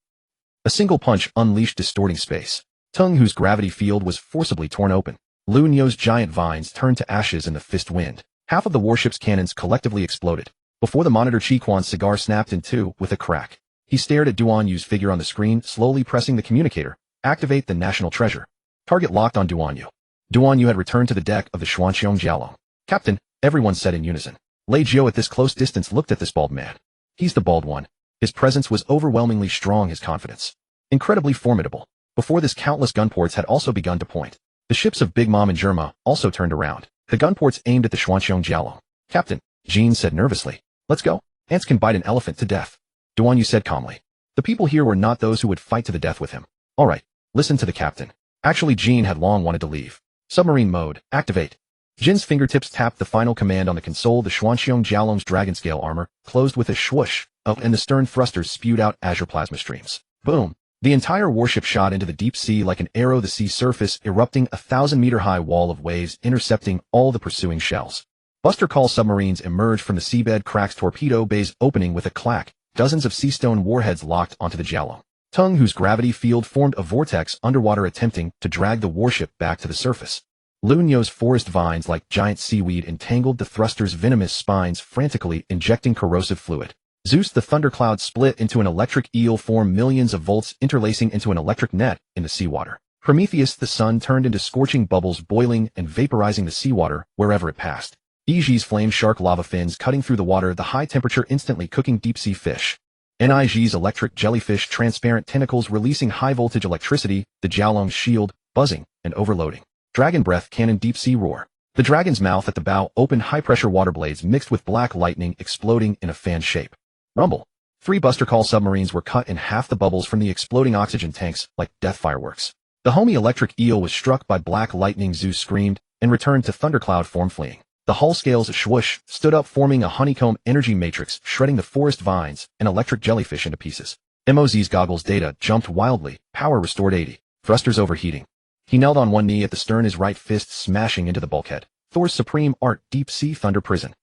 A: A single punch unleashed distorting space. Tung, whose gravity field was forcibly torn open. Lu Niu's giant vines turned to ashes in the fist wind. Half of the warship's cannons collectively exploded. Before the monitor, Chiquan's cigar snapped in two with a crack. He stared at Duan Yu's figure on the screen, slowly pressing the communicator. Activate the national treasure. Target locked on Duan Yu. Duan Yu had returned to the deck of the Xuanqiong Jiaolong. Captain, everyone said in unison. Lei Jiu at this close distance looked at this bald man. He's the bald one. His presence was overwhelmingly strong, his confidence incredibly formidable. Before this, countless gunports had also begun to point. The ships of Big Mom and Germa also turned around. The gunports aimed at the Xuanqiong Jiaolong. Captain, Jean said nervously. Let's go. Ants can bite an elephant to death. Duan Yu said calmly. The people here were not those who would fight to the death with him. All right, listen to the captain. Actually, Jean had long wanted to leave. Submarine mode, activate. Jin's fingertips tapped the final command on the console. The Xuanxiong Jiaolong's dragon scale armor closed with a swoosh, and the stern thrusters spewed out azure plasma streams. Boom. The entire warship shot into the deep sea like an arrow, the sea surface erupting a 1,000-meter-high wall of waves intercepting all the pursuing shells. Buster Call submarines emerged from the seabed cracks, torpedo bays opening with a clack, dozens of sea stone warheads locked onto the Jiaolong. Tung, whose gravity field formed a vortex underwater, attempting to drag the warship back to the surface. Lunyo's forest vines like giant seaweed entangled the thruster's venomous spines, frantically injecting corrosive fluid. Zeus the thundercloud split into an electric eel, formed millions of volts interlacing into an electric net in the seawater. Prometheus the sun turned into scorching bubbles, boiling and vaporizing the seawater wherever it passed. Iji's flame shark lava fins cutting through the water, the high temperature instantly cooking deep-sea fish. Nig's electric jellyfish transparent tentacles releasing high-voltage electricity, the Jiaolong's shield buzzing and overloading. Dragon breath cannon deep-sea roar. The dragon's mouth at the bow opened, high-pressure water blades mixed with black lightning exploding in a fan shape. Rumble. 3 Buster Call submarines were cut in half, the bubbles from the exploding oxygen tanks like death fireworks. The homie electric eel was struck by black lightning. Zeus screamed and returned to thundercloud form, fleeing. The hull scales swoosh stood up, forming a honeycomb energy matrix, shredding the forest vines and electric jellyfish into pieces. Moz's goggles data jumped wildly, power restored 80, thrusters overheating. He knelt on one knee at the stern, his right fist smashing into the bulkhead. Thor's supreme art, deep sea thunder prison.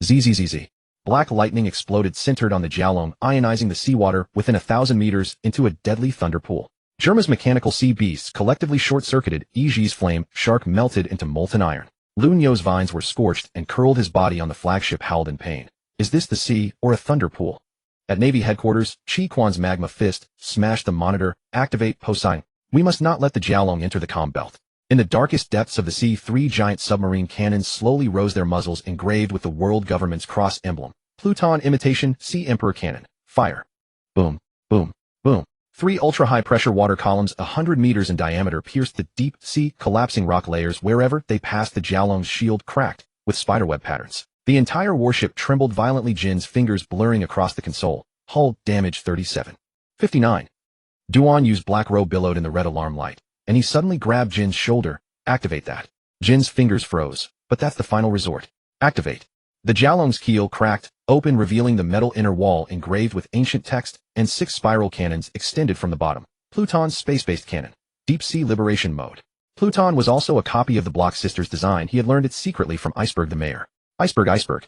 A: ZZZZ. Black lightning exploded, centered on the Jiaolong, ionizing the seawater within 1,000 meters into a deadly thunder pool. Germa's mechanical sea beasts collectively short-circuited. Iji's flame shark melted into molten iron. Lunyo's vines were scorched and curled, his body on the flagship howled in pain. Is this the sea or a thunder pool? At Navy headquarters, Chi Quan's magma fist smashed the monitor. Activate Poseidon. We must not let the Jiaolong enter the comm belt. In the darkest depths of the sea, 3 giant submarine cannons slowly rose, their muzzles engraved with the world government's cross emblem. Pluton imitation Sea Emperor cannon. Fire. Boom, boom, boom. 3 ultra-high-pressure water columns 100 meters in diameter pierced the deep sea, collapsing rock layers wherever they passed. The Jiaolong's shield cracked with spiderweb patterns. The entire warship trembled violently, Jin's fingers blurring across the console. Hull damage 37. 59. Duan Yu's black robe billowed in the red alarm light, and he suddenly grabbed Jin's shoulder. Activate that. Jin's fingers froze, but that's the final resort. Activate. The Jiaolong's keel cracked open, revealing the metal inner wall engraved with ancient text, and 6 spiral cannons extended from the bottom. Pluton's space-based cannon. Deep sea liberation mode. Pluton was also a copy of the Block Sisters' design. He had learned it secretly from Iceberg the mayor. Iceberg.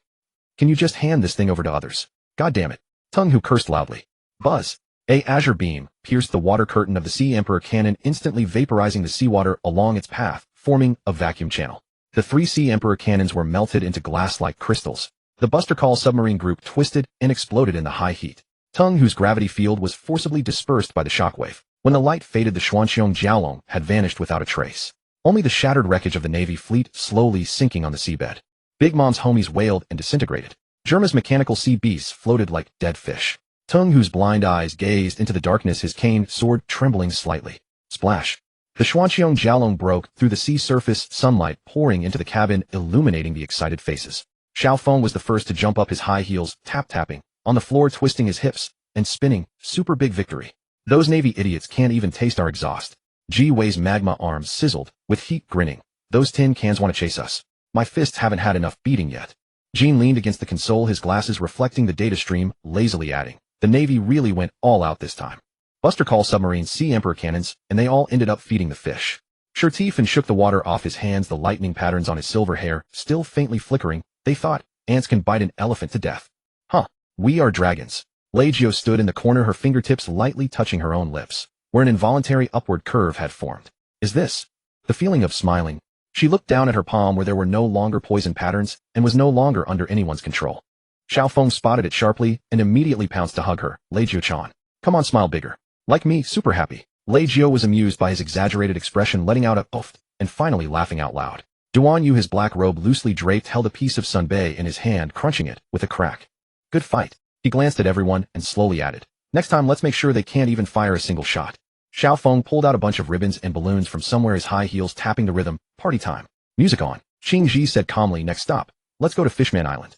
A: Can you just hand this thing over to others? God damn it. Tung, who cursed loudly. Buzz. A azure beam pierced the water curtain of the Sea Emperor cannon, instantly vaporizing the seawater along its path, forming a vacuum channel. The 3 Sea Emperor cannons were melted into glass-like crystals. The Buster Call submarine group twisted and exploded in the high heat. Tung, whose gravity field was forcibly dispersed by the shockwave. When the light faded, the Xuanxiong Jiaolong had vanished without a trace. Only the shattered wreckage of the Navy fleet slowly sinking on the seabed. Big Mom's homies wailed and disintegrated. Germa's mechanical sea beasts floated like dead fish. Tung, whose blind eyes gazed into the darkness, his cane sword trembling slightly. Splash. The Xuanxiong Jiaolong broke through the sea surface, sunlight pouring into the cabin, illuminating the excited faces. Xiao Feng was the first to jump up, his high heels tap-tapping on the floor, twisting his hips and spinning. Super big victory. Those Navy idiots can't even taste our exhaust. Ji Wei's magma arms sizzled with heat, grinning. Those tin cans want to chase us. My fists haven't had enough beating yet. Jean leaned against the console, his glasses reflecting the data stream, lazily adding, the Navy really went all out this time. Buster Call submarines, Sea Emperor cannons, and they all ended up feeding the fish. Shurtifan shook the water off his hands, the lightning patterns on his silver hair still faintly flickering. They thought, ants can bite an elephant to death. Huh. We are dragons. Leggio stood in the corner, her fingertips lightly touching her own lips, where an involuntary upward curve had formed. Is this the feeling of smiling? She looked down at her palm, where there were no longer poison patterns and was no longer under anyone's control. Xiao Feng spotted it sharply and immediately pounced to hug her. Leggio-chan. Come on, smile bigger. Like me, super happy. Leggio was amused by his exaggerated expression, letting out a oof and finally laughing out loud. Duan Yu, his black robe loosely draped, held a piece of sunbae in his hand, crunching it with a crack. Good fight. He glanced at everyone and slowly added, next time let's make sure they can't even fire a single shot. Xiao Feng pulled out a bunch of ribbons and balloons from somewhere, his high heels tapping the rhythm. Party time. Music on. Qing Ji said calmly, next stop. Let's go to Fishman Island.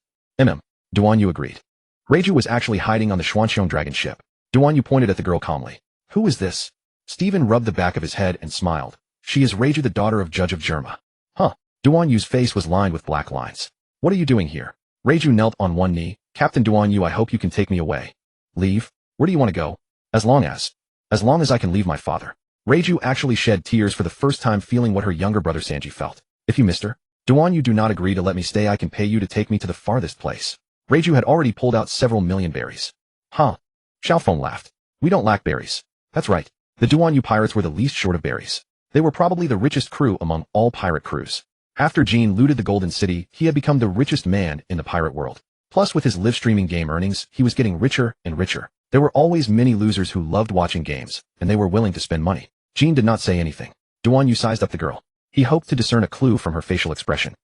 A: Duan Yu agreed. Reiju was actually hiding on the Xuanqiong dragon ship. Duan Yu pointed at the girl calmly. Who is this? Stephen rubbed the back of his head and smiled. She is Reiju, the daughter of Judge of Germa. Huh. Duan Yu's face was lined with black lines. What are you doing here? Reiju knelt on one knee. Captain Duan Yu, I hope you can take me away. Leave? Where do you want to go? As long as I can leave my father. Reiju actually shed tears for the first time, feeling what her younger brother Sanji felt. If you, Mr. Duan Yu, do not agree to let me stay, I can pay you to take me to the farthest place. Reiju had already pulled out several million berries. Huh. Xiaofeng laughed. We don't lack berries. That's right. The Duan Yu pirates were the least short of berries. They were probably the richest crew among all pirate crews. After Jean looted the Golden City, he had become the richest man in the pirate world. Plus, with his live-streaming game earnings, he was getting richer and richer. There were always many losers who loved watching games, and they were willing to spend money. Jean did not say anything. Duan Yu sized up the girl. He hoped to discern a clue from her facial expression.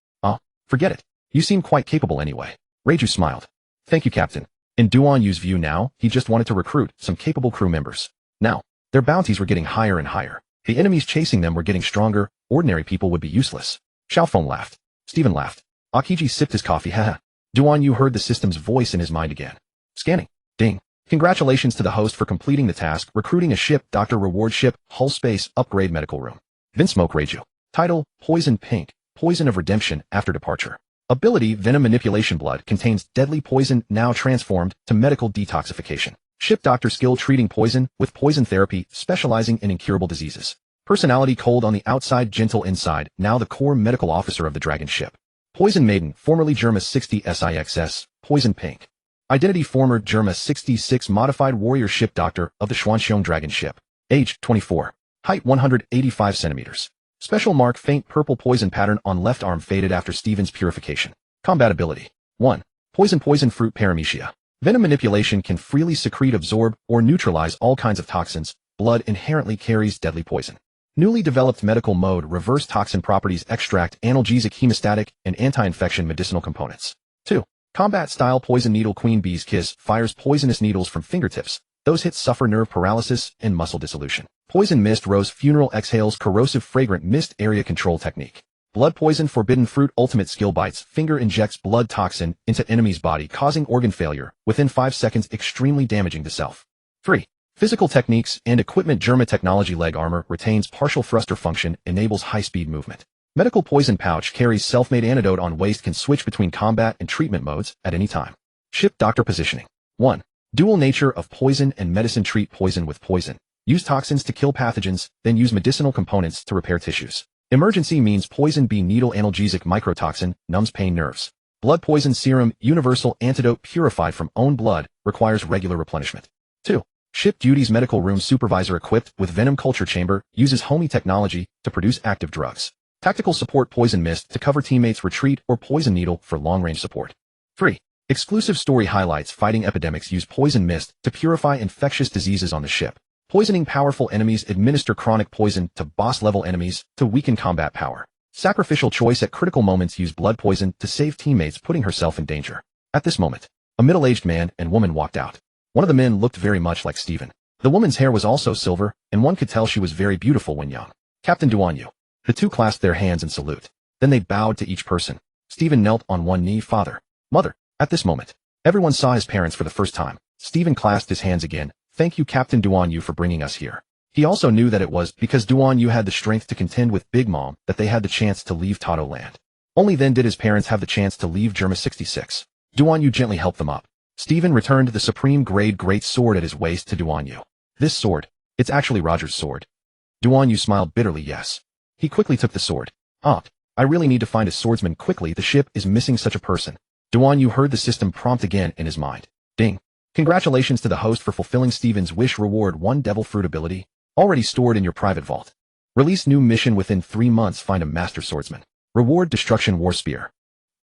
A: Forget it. You seem quite capable anyway. Reiju smiled. Thank you, Captain. In Duan Yu's view now, he just wanted to recruit some capable crew members. Now, their bounties were getting higher and higher. The enemies chasing them were getting stronger. Ordinary people would be useless. Xiaofeng laughed. Stephen laughed. Akiji sipped his coffee. Haha. Duan Yu heard the system's voice in his mind again. Scanning. Ding. Congratulations to the host for completing the task. Recruiting a ship. Doctor reward ship. Hull space. Upgrade medical room. Vinsmoke Reiju. Title, Poison Pink. Poison of Redemption after departure. Ability, Venom Manipulation. Blood contains deadly poison, now transformed to medical detoxification. Ship Doctor skill, treating poison with poison therapy, specializing in incurable diseases. Personality, cold on the outside, gentle inside, now the core medical officer of the dragon ship. Poison Maiden, formerly Germa 60 SIXS, Poison Pink. Identity, former Germa 66 modified warrior ship doctor of the Xuanqiong dragon ship. Age, 24. Height, 185 centimeters. Special mark, faint purple poison pattern on left arm, faded after Stephen's purification. Combat ability. 1. Poison fruit paramecia. Venom manipulation can freely secrete, absorb, or neutralize all kinds of toxins. Blood inherently carries deadly poison. Newly developed medical mode, reverse toxin properties, extract, analgesic, hemostatic, and anti-infection medicinal components. 2. Combat style, poison needle, Queen Bee's Kiss, fires poisonous needles from fingertips. Those hit suffer nerve paralysis and muscle dissolution. Poison mist, rose funeral, exhales, corrosive fragrant mist, area control technique. Blood poison, forbidden fruit, ultimate skill, bites, finger injects blood toxin into enemy's body, causing organ failure, within 5 seconds, extremely damaging to self. 3. Physical techniques and equipment, Germa technology, leg armor, retains partial thruster function, enables high-speed movement. Medical poison pouch, carries self-made antidote on waist, can switch between combat and treatment modes at any time. Ship Doctor positioning. 1. Dual nature of poison and medicine, treat poison with poison. Use toxins to kill pathogens, then use medicinal components to repair tissues. Emergency means poison B needle, analgesic, microtoxin, numbs pain, nerves. Blood poison serum, universal antidote, purified from own blood, requires regular replenishment. 2. Ship duties, medical room supervisor equipped with venom culture chamber, uses homie technology to produce active drugs. Tactical support, poison mist to cover teammates, retreat, or poison needle for long-range support. 3. Exclusive story highlights, fighting epidemics, use poison mist to purify infectious diseases on the ship. Poisoning powerful enemies, administer chronic poison to boss-level enemies to weaken combat power. Sacrificial choice, at critical moments use blood poison to save teammates, putting herself in danger. At this moment, a middle-aged man and woman walked out. One of the men looked very much like Stephen. The woman's hair was also silver, and one could tell she was very beautiful when young. Captain Duan Yu. The two clasped their hands in salute. Then they bowed to each person. Stephen knelt on one knee. Father. Mother. At this moment, everyone saw his parents for the first time. Stephen clasped his hands again. Thank you, Captain Duan Yu, for bringing us here. He also knew that it was because Duan Yu had the strength to contend with Big Mom that they had the chance to leave Tato Land. Only then did his parents have the chance to leave Germa 66. Duan Yu gently helped them up. Stephen returned the supreme grade great sword at his waist to Duan Yu. This sword, it's actually Roger's sword. Duan Yu smiled bitterly. Yes. He quickly took the sword. I really need to find a swordsman quickly. The ship is missing such a person. Duan Yu heard the system prompt again in his mind. Ding. Congratulations to the host for fulfilling Stephen's wish. Reward 1 devil fruit ability, already stored in your private vault. Release new mission within 3 months. Find a master swordsman. Reward Destruction War Spear.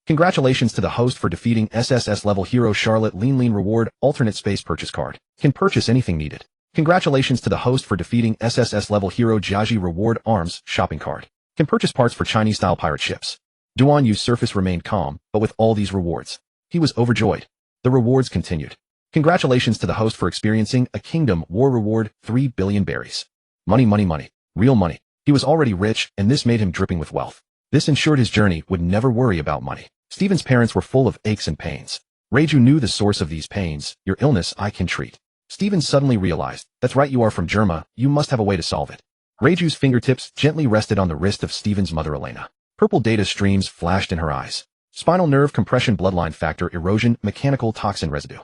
A: Congratulations to the host for defeating SSS level hero Charlotte. Lean reward, alternate space purchase card. Can purchase anything needed. Congratulations to the host for defeating SSS level hero Jiaji. Reward arms, shopping card. Can purchase parts for Chinese-style pirate ships. Duan Yu's surface remained calm, but with all these rewards, he was overjoyed. The rewards continued. Congratulations to the host for experiencing a kingdom war. Reward 3 billion berries. Money. Real money. He was already rich, and this made him dripping with wealth. This ensured his journey would never worry about money. Stephen's parents were full of aches and pains. Reiju knew the source of these pains. Your illness I can treat. Steven suddenly realized, that's right, you are from Germa, you must have a way to solve it. Reiju's fingertips gently rested on the wrist of Steven's mother Elena. Purple data streams flashed in her eyes. Spinal nerve compression, bloodline factor erosion, mechanical toxin residue.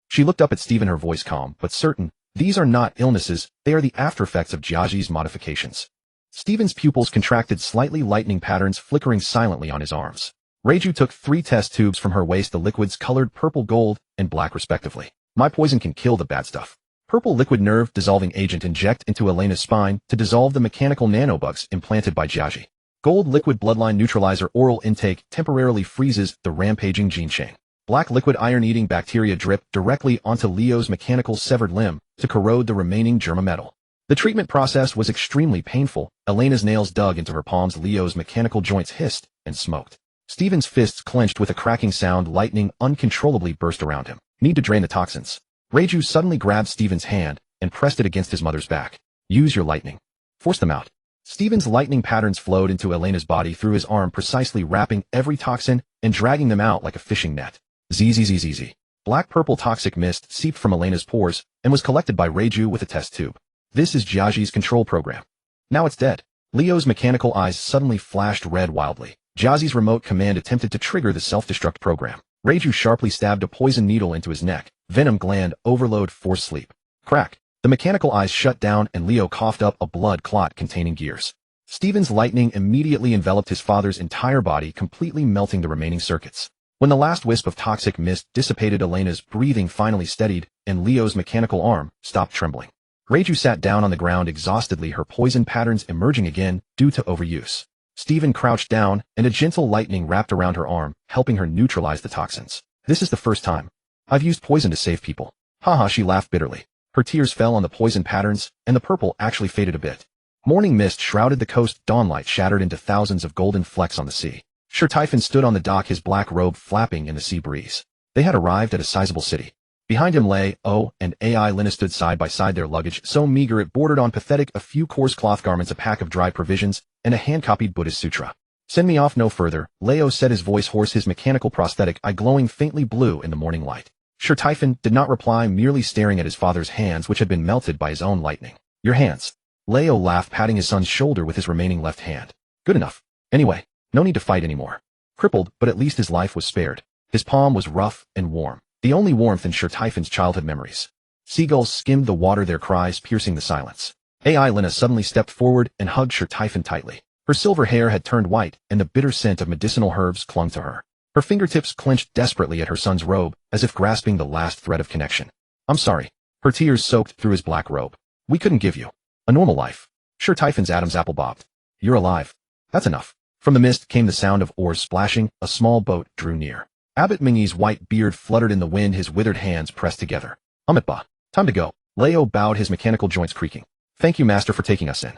A: She looked up at Steven, her voice calm but certain. These are not illnesses, they are the aftereffects of Jiaji's modifications. Steven's pupils contracted slightly, lightning patterns flickering silently on his arms. Reiju took 3 test tubes from her waist, the liquids colored purple, gold, and black respectively. My poison can kill the bad stuff. Purple liquid nerve dissolving agent inject into Elena's spine to dissolve the mechanical nanobugs implanted by Jiaji. Gold liquid bloodline neutralizer oral intake temporarily freezes the rampaging gene chain. Black liquid iron-eating bacteria drip directly onto Leo's mechanical severed limb to corrode the remaining Germa metal. The treatment process was extremely painful. Elena's nails dug into her palms. Leo's mechanical joints hissed and smoked. Steven's fists clenched with a cracking sound. Lightning uncontrollably burst around him. Need to drain the toxins. Reiju suddenly grabbed Steven's hand and pressed it against his mother's back. Use your lightning. Force them out. Steven's lightning patterns flowed into Elena's body through his arm, precisely wrapping every toxin and dragging them out like a fishing net. Zzz. Black-purple toxic mist seeped from Elena's pores and was collected by Reiju with a test tube. This is Jiaji's control program. Now it's dead. Leo's mechanical eyes suddenly flashed red wildly. Jiaji's remote command attempted to trigger the self-destruct program. Reiju sharply stabbed a poison needle into his neck. Venom gland overload, force sleep. Crack. The mechanical eyes shut down and Leo coughed up a blood clot containing gears. Steven's lightning immediately enveloped his father's entire body, completely melting the remaining circuits. When the last wisp of toxic mist dissipated, Elena's breathing finally steadied and Leo's mechanical arm stopped trembling. Reiju sat down on the ground exhaustedly, her poison patterns emerging again due to overuse. Steven crouched down and a gentle lightning wrapped around her arm, helping her neutralize the toxins. This is the first time I've used poison to save people. Haha, she laughed bitterly. Her tears fell on the poison patterns, and the purple actually faded a bit. Morning mist shrouded the coast, dawnlight shattered into thousands of golden flecks on the sea. Sir Typhon stood on the dock, his black robe flapping in the sea breeze. They had arrived at a sizable city. Behind him lay O and AI Lena stood side by side, their luggage so meager it bordered on pathetic, a few coarse cloth garments, a pack of dry provisions, and a hand-copied Buddhist sutra. Send me off no further, Leo said, his voice hoarse, his mechanical prosthetic eye glowing faintly blue in the morning light. Sir Typhon did not reply, merely staring at his father's hands, which had been melted by his own lightning. Your hands. Leo laughed, patting his son's shoulder with his remaining left hand. Good enough. Anyway, no need to fight anymore. Crippled, but at least his life was spared. His palm was rough and warm, the only warmth in Sir Typhon's childhood memories. Seagulls skimmed the water, their cries piercing the silence. AI Lena suddenly stepped forward and hugged Sir Typhon tightly. Her silver hair had turned white, and the bitter scent of medicinal herbs clung to her. Her fingertips clenched desperately at her son's robe, as if grasping the last thread of connection. I'm sorry. Her tears soaked through his black robe. We couldn't give you a normal life. Sir Typhon's Adam's apple bobbed. You're alive. That's enough. From the mist came the sound of oars splashing. A small boat drew near. Abbot Mingy's white beard fluttered in the wind, his withered hands pressed together. Amitba. Time to go. Leo bowed, his mechanical joints creaking. Thank you, master, for taking us in.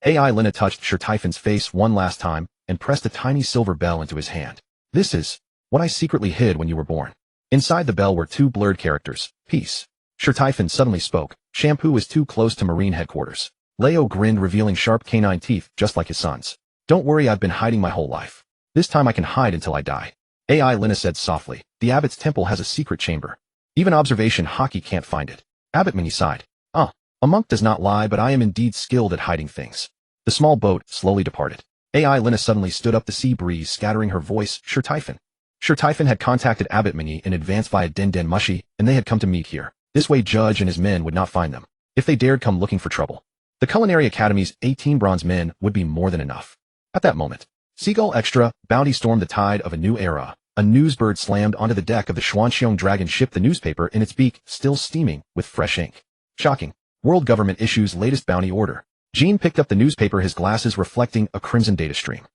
A: AI Lena touched Sir Typhon's face one last time and pressed a tiny silver bell into his hand. This is what I secretly hid when you were born. Inside the bell were 2 blurred characters. Peace. Sir Typhon suddenly spoke. Shampoo is too close to Marine headquarters. Leo grinned, revealing sharp canine teeth, just like his son's. Don't worry, I've been hiding my whole life. This time I can hide until I die. AI Lena said softly. The abbot's temple has a secret chamber. Even observation hockey can't find it. Abbot Mingy sighed. A monk does not lie, but I am indeed skilled at hiding things. The small boat slowly departed. AI Lena suddenly stood up, the sea breeze scattering her voice. Sir Typhon. Sir Typhon had contacted Abbot Mingy in advance via Den Den Mushi, and they had come to meet here. This way Judge and his men would not find them, if they dared come looking for trouble. The Culinary Academy's 18 bronze men would be more than enough. At that moment, Seagull Extra, Bounty stormed the tide of a new era. A newsbird slammed onto the deck of the Xuanxiong Dragon ship, the newspaper in its beak, still steaming with fresh ink. Shocking. World government issues latest bounty order. Jean picked up the newspaper, his glasses reflecting a crimson data stream.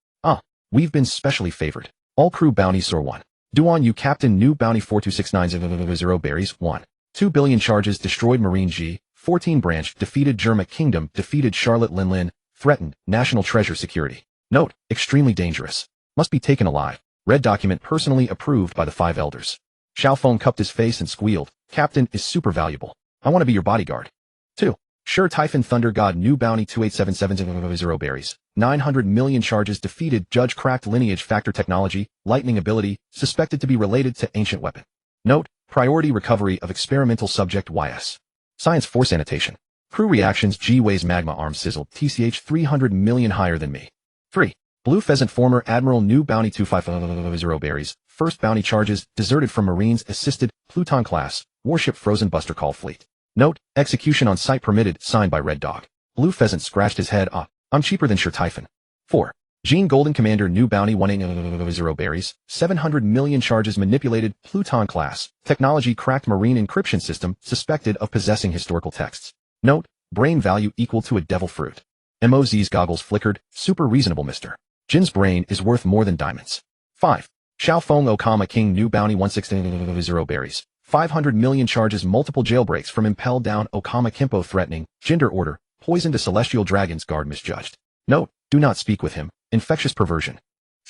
A: We've been specially favored. All crew bounty soar 1. Duan Yu Captain New Bounty 42690 berries 1. 2 billion charges destroyed Marine G. 14 branch defeated Germa Kingdom defeated Charlotte Linlin threatened national treasure security. Note, extremely dangerous. Must be taken alive. Red document personally approved by the 5 elders. Xiaofeng cupped his face and squealed. Captain is super valuable. I want to be your bodyguard. 2. Sure Typhon Thunder God New Bounty 28770 berries. 900 million charges defeated Judge Cracked Lineage Factor Technology, Lightning Ability, suspected to be related to Ancient Weapon. Note, priority recovery of experimental subject YS. Science Force annotation. Crew reactions G-Way's magma arm sizzled TCH 300 million higher than me. 3. Blue Pheasant former Admiral New Bounty 250 berries. First bounty charges deserted from Marines assisted Pluton class warship frozen buster call fleet. Note, execution on site permitted signed by Red Dog. Blue Pheasant scratched his head. I'm cheaper than Sure Typhon. 4. Gene Golden Commander New Bounty 180 berries. 700 million charges manipulated Pluton class technology cracked Marine encryption system suspected of possessing historical texts. Note, brain value equal to a devil fruit. MOZ's goggles flickered. Super reasonable, mister. Jin's brain is worth more than diamonds. 5. Xiaofeng Okama King New Bounty 160 berries. 500 million charges multiple jailbreaks from Impel Down Okama Kimpo threatening, gender order, poisoned a celestial dragon's guard misjudged. Note, do not speak with him, infectious perversion.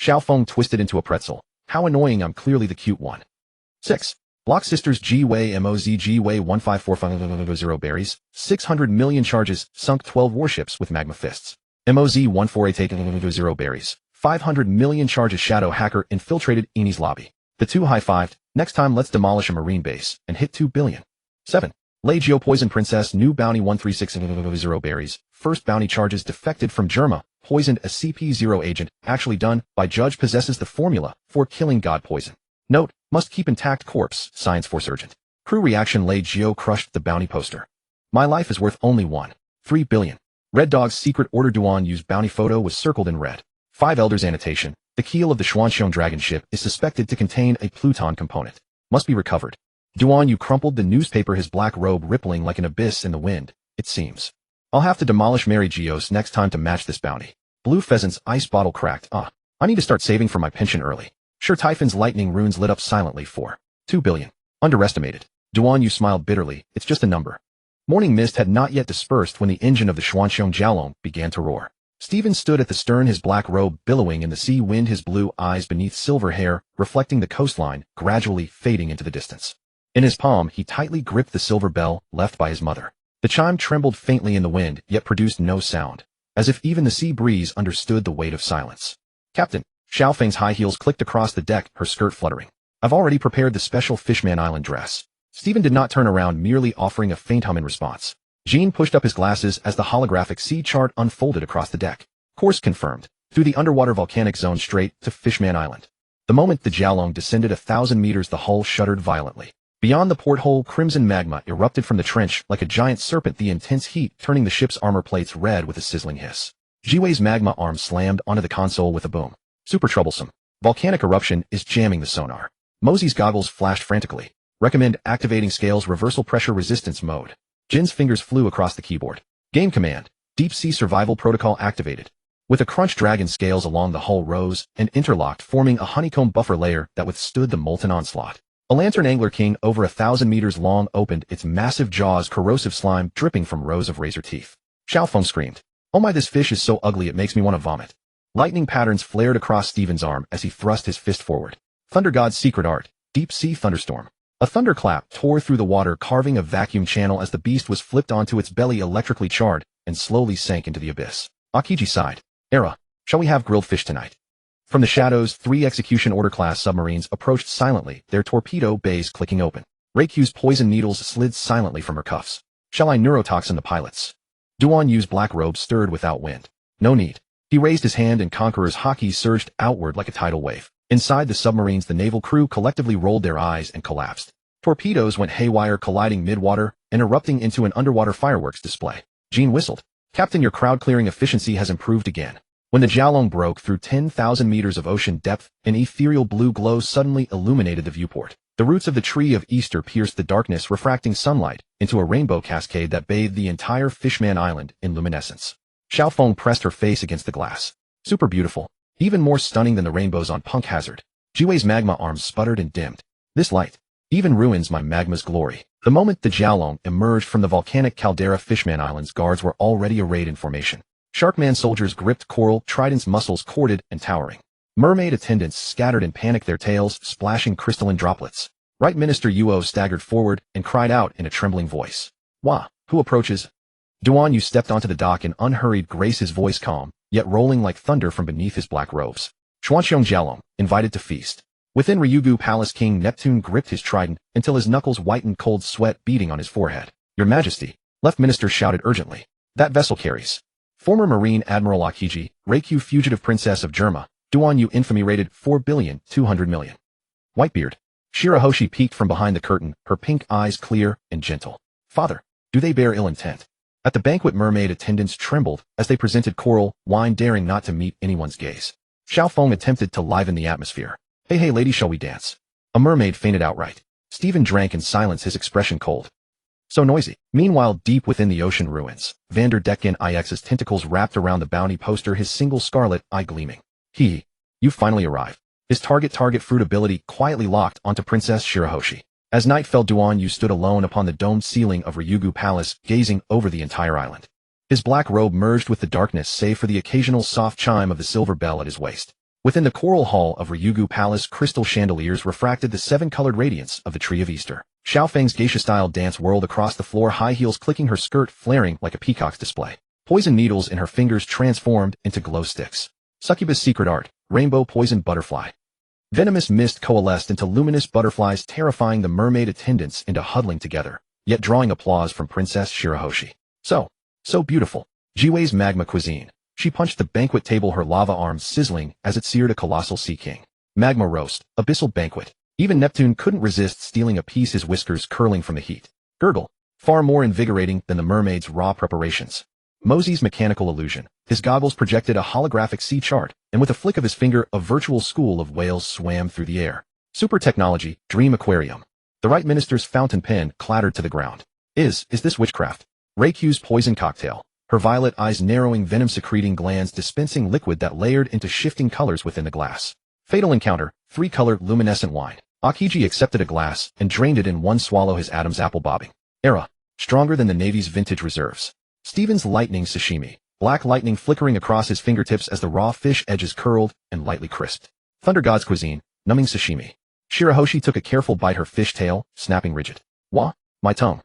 A: Xiaofeng twisted into a pretzel. How annoying, I'm clearly the cute one. 6. Block Sisters G-Way MOZ G-Way 15450 berries. 600 million charges sunk 12 warships with magma fists. MOZ 14880 berries. 500 million charges shadow hacker infiltrated Eni's lobby. The two high-fived. Next time let's demolish a marine base and hit 2 billion. 7. Legio Poison Princess New Bounty 13680 berries. First bounty charges defected from Germa. Poisoned a CP0 agent, actually done by judge possesses the formula for killing god poison. Note, must keep intact corpse, Science Force urgent. Crew reaction Legio crushed the bounty poster. My life is worth only 1.3 billion. Red Dog's secret order Duan used bounty photo was circled in red. 5 Elders annotation. The keel of the Xuanxiong dragon ship is suspected to contain a Pluton component. Must be recovered. Duan Yu crumpled the newspaper, his black robe rippling like an abyss in the wind, it seems. I'll have to demolish Mary Geos next time to match this bounty. Blue Pheasant's ice bottle cracked. I need to start saving for my pension early. Sure Typhon's lightning runes lit up silently for 2 billion. Underestimated. Duan Yu smiled bitterly. It's just a number. Morning mist had not yet dispersed when the engine of the Xuanxiong Jiaolong began to roar. Stephen stood at the stern, his black robe billowing in the sea wind, his blue eyes beneath silver hair, reflecting the coastline, gradually fading into the distance. In his palm, he tightly gripped the silver bell left by his mother. The chime trembled faintly in the wind, yet produced no sound, as if even the sea breeze understood the weight of silence. Captain, Xiaofeng's high heels clicked across the deck, her skirt fluttering. I've already prepared the special Fishman Island dress. Stephen did not turn around, merely offering a faint hum in response. Jean pushed up his glasses as the holographic sea chart unfolded across the deck. Course confirmed, through the underwater volcanic zone straight to Fishman Island. The moment the Jiaolong descended 1,000 meters, the hull shuddered violently. Beyond the porthole, crimson magma erupted from the trench like a giant serpent, the intense heat turning the ship's armor plates red with a sizzling hiss. Jiwei's magma arm slammed onto the console with a boom. Super troublesome. Volcanic eruption is jamming the sonar. Mosey's goggles flashed frantically. Recommend activating scales reversal pressure resistance mode. Jin's fingers flew across the keyboard. Game command. Deep sea survival protocol activated. With a crunch, dragon scales along the hull rose and interlocked, forming a honeycomb buffer layer that withstood the molten onslaught. A lantern angler king over 1,000 meters long opened its massive jaws, corrosive slime dripping from rows of razor teeth. Xiaofeng screamed. Oh my, this fish is so ugly it makes me want to vomit. Lightning patterns flared across Stephen's arm as he thrust his fist forward. Thunder God's secret art. Deep sea thunderstorm. A thunderclap tore through the water, carving a vacuum channel as the beast was flipped onto its belly, electrically charred, and slowly sank into the abyss. Akiji sighed. Era, shall we have grilled fish tonight? From the shadows, 3 execution order class submarines approached silently, their torpedo bays clicking open. Reikyu's poison needles slid silently from her cuffs. Shall I neurotoxin the pilots? Duan Yu's black robe stirred without wind. No need. He raised his hand and Conqueror's hockey surged outward like a tidal wave. Inside the submarines, the naval crew collectively rolled their eyes and collapsed. Torpedoes went haywire, colliding mid-water and erupting into an underwater fireworks display. Jean whistled. Captain, your crowd-clearing efficiency has improved again. When the Jiaolong broke through 10,000 meters of ocean depth, an ethereal blue glow suddenly illuminated the viewport. The roots of the tree of Easter pierced the darkness, refracting sunlight into a rainbow cascade that bathed the entire Fishman Island in luminescence. Xiaofeng pressed her face against the glass. Super beautiful. Even more stunning than the rainbows on Punk Hazard. Jiwei's magma arms sputtered and dimmed. This light even ruins my magma's glory. The moment the Jiaolong emerged from the volcanic caldera, Fishman Island's guards were already arrayed in formation. Sharkman soldiers gripped coral, tridents, muscles corded and towering. Mermaid attendants scattered in panic, their tails splashing crystalline droplets. Right Minister Yuo staggered forward and cried out in a trembling voice. Wah, who approaches? Duan Yu stepped onto the dock in unhurried grace, his voice calm, yet rolling like thunder from beneath his black robes. Xuanxiong Jiaolong, invited to feast. Within Ryugu Palace, King Neptune gripped his trident until his knuckles whitened, cold sweat beading on his forehead. Your Majesty, Left Minister shouted urgently. That vessel carries former Marine Admiral Akiji, Reikyu, fugitive princess of Germa, Duan Yu, infamy, rated 4,200,000,000. Whitebeard. Shirahoshi peeked from behind the curtain, her pink eyes clear and gentle. Father, do they bear ill intent? At the banquet, mermaid attendants trembled as they presented coral wine, daring not to meet anyone's gaze. Xiaofeng attempted to liven the atmosphere. Hey, hey, lady, shall we dance? A mermaid fainted outright. Stephen drank in silence, his expression cold. So noisy. Meanwhile, deep within the ocean ruins, Vander Decken IX's tentacles wrapped around the bounty poster, his single scarlet eye gleaming. You finally arrived. His target fruit ability quietly locked onto Princess Shirahoshi. As night fell, Duan Yu stood alone upon the domed ceiling of Ryugu Palace, gazing over the entire island. His black robe merged with the darkness, save for the occasional soft chime of the silver bell at his waist. Within the coral hall of Ryugu Palace, crystal chandeliers refracted the seven-colored radiance of the Tree of Easter. Xiaofeng's geisha-style dance whirled across the floor, high heels clicking, her skirt flaring like a peacock's display. Poison needles in her fingers transformed into glow sticks. Succubus secret art, rainbow poison butterfly. Venomous mist coalesced into luminous butterflies, terrifying the mermaid attendants into huddling together, yet drawing applause from Princess Shirahoshi. So beautiful. Jiwei's magma cuisine. She punched the banquet table, her lava arms sizzling as it seared a colossal sea king. Magma roast, abyssal banquet. Even Neptune couldn't resist stealing a piece, his whiskers curling from the heat. Gurgle, far more invigorating than the mermaid's raw preparations. Mosey's mechanical illusion. His goggles projected a holographic sea chart, and with a flick of his finger, a virtual school of whales swam through the air. Super technology, dream aquarium. The right minister's fountain pen clattered to the ground. Is this witchcraft? Reikyu's poison cocktail. Her violet eyes narrowing, venom-secreting glands dispensing liquid that layered into shifting colors within the glass. Fatal encounter, three-color luminescent wine. Akiji accepted a glass and drained it in one swallow, his Adam's apple bobbing. Era, stronger than the Navy's vintage reserves. Stephen's lightning sashimi. Black lightning flickering across his fingertips as the raw fish edges curled and lightly crisped. Thunder God's cuisine, numbing sashimi. Shirahoshi took a careful bite, her fish tail snapping rigid. Wah, my tongue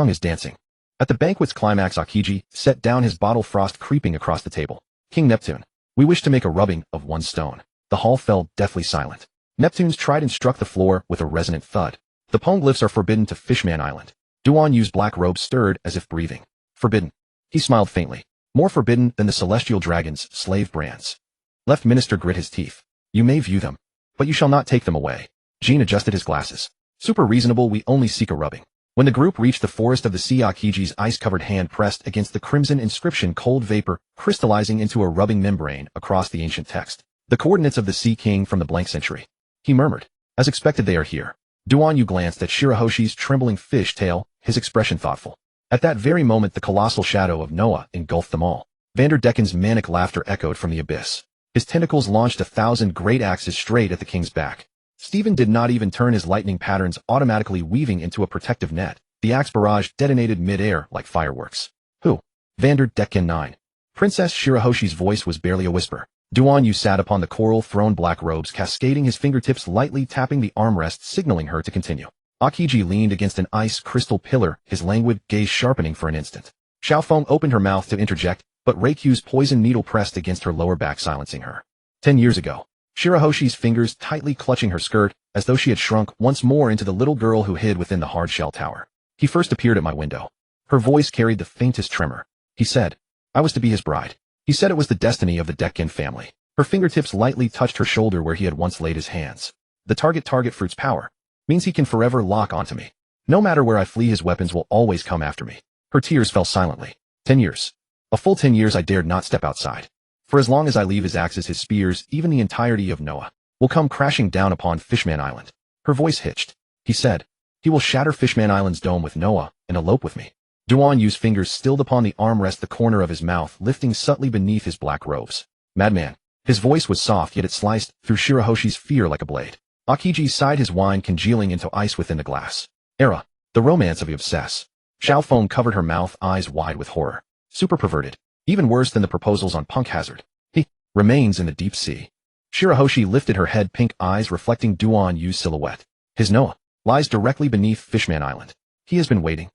A: is dancing. At the banquet's climax, Akiji set down his bottle, frost creeping across the table. King Neptune, we wish to make a rubbing of one stone. The hall fell deathly silent. Neptune's trident struck the floor with a resonant thud. The poneglyphs are forbidden to Fishman Island. Duan Yu's black robe stirred as if breathing. Forbidden. He smiled faintly. More forbidden than the celestial dragon's slave brands. Left Minister grit his teeth. You may view them, but you shall not take them away. Jean adjusted his glasses. Super reasonable, we only seek a rubbing. When the group reached the forest of the sea, Akiji's ice-covered hand pressed against the crimson inscription, cold vapor crystallizing into a rubbing membrane across the ancient text. The coordinates of the Sea King from the blank century. He murmured. As expected, they are here. Duan Yu glanced at Shirahoshi's trembling fish tail, his expression thoughtful. At that very moment, the colossal shadow of Noah engulfed them all. Vander Decken's manic laughter echoed from the abyss. His tentacles launched 1,000 great axes straight at the king's back. Stephen did not even turn, his lightning patterns automatically weaving into a protective net. The axe barrage detonated mid-air like fireworks. Who? Vander Decken 9. Princess Shirahoshi's voice was barely a whisper. Duan Yu sat upon the coral-thrown black robes, cascading, his fingertips lightly tapping the armrest, signaling her to continue. Akiji leaned against an ice crystal pillar, his languid gaze sharpening for an instant. Xiaofeng opened her mouth to interject, but Reikyu's poison needle pressed against her lower back, silencing her. 10 years ago. Shirahoshi's fingers tightly clutching her skirt, as though she had shrunk once more into the little girl who hid within the hard-shell tower. He first appeared at my window. Her voice carried the faintest tremor. He said, I was to be his bride. He said it was the destiny of the Decken family. Her fingertips lightly touched her shoulder where he had once laid his hands. The target fruit's power means he can forever lock onto me. No matter where I flee, his weapons will always come after me. Her tears fell silently. 10 years. A full 10 years I dared not step outside. For as long as I leave, his axes, his spears, even the entirety of Noah, will come crashing down upon Fishman Island. Her voice hitched. He said, he will shatter Fishman Island's dome with Noah and elope with me. Duan Yu's fingers stilled upon the armrest, the corner of his mouth lifting subtly beneath his black robes. Madman. His voice was soft, yet it sliced through Shirahoshi's fear like a blade. Akiji sighed, his wine congealing into ice within the glass. Era. The romance of the obsess. Xiaofeng covered her mouth, eyes wide with horror. Super perverted. Even worse than the proposals on Punk Hazard. He remains in the deep sea. Shirahoshi lifted her head, pink eyes reflecting Duan Yu's silhouette. His Noah lies directly beneath Fishman Island. He has been waiting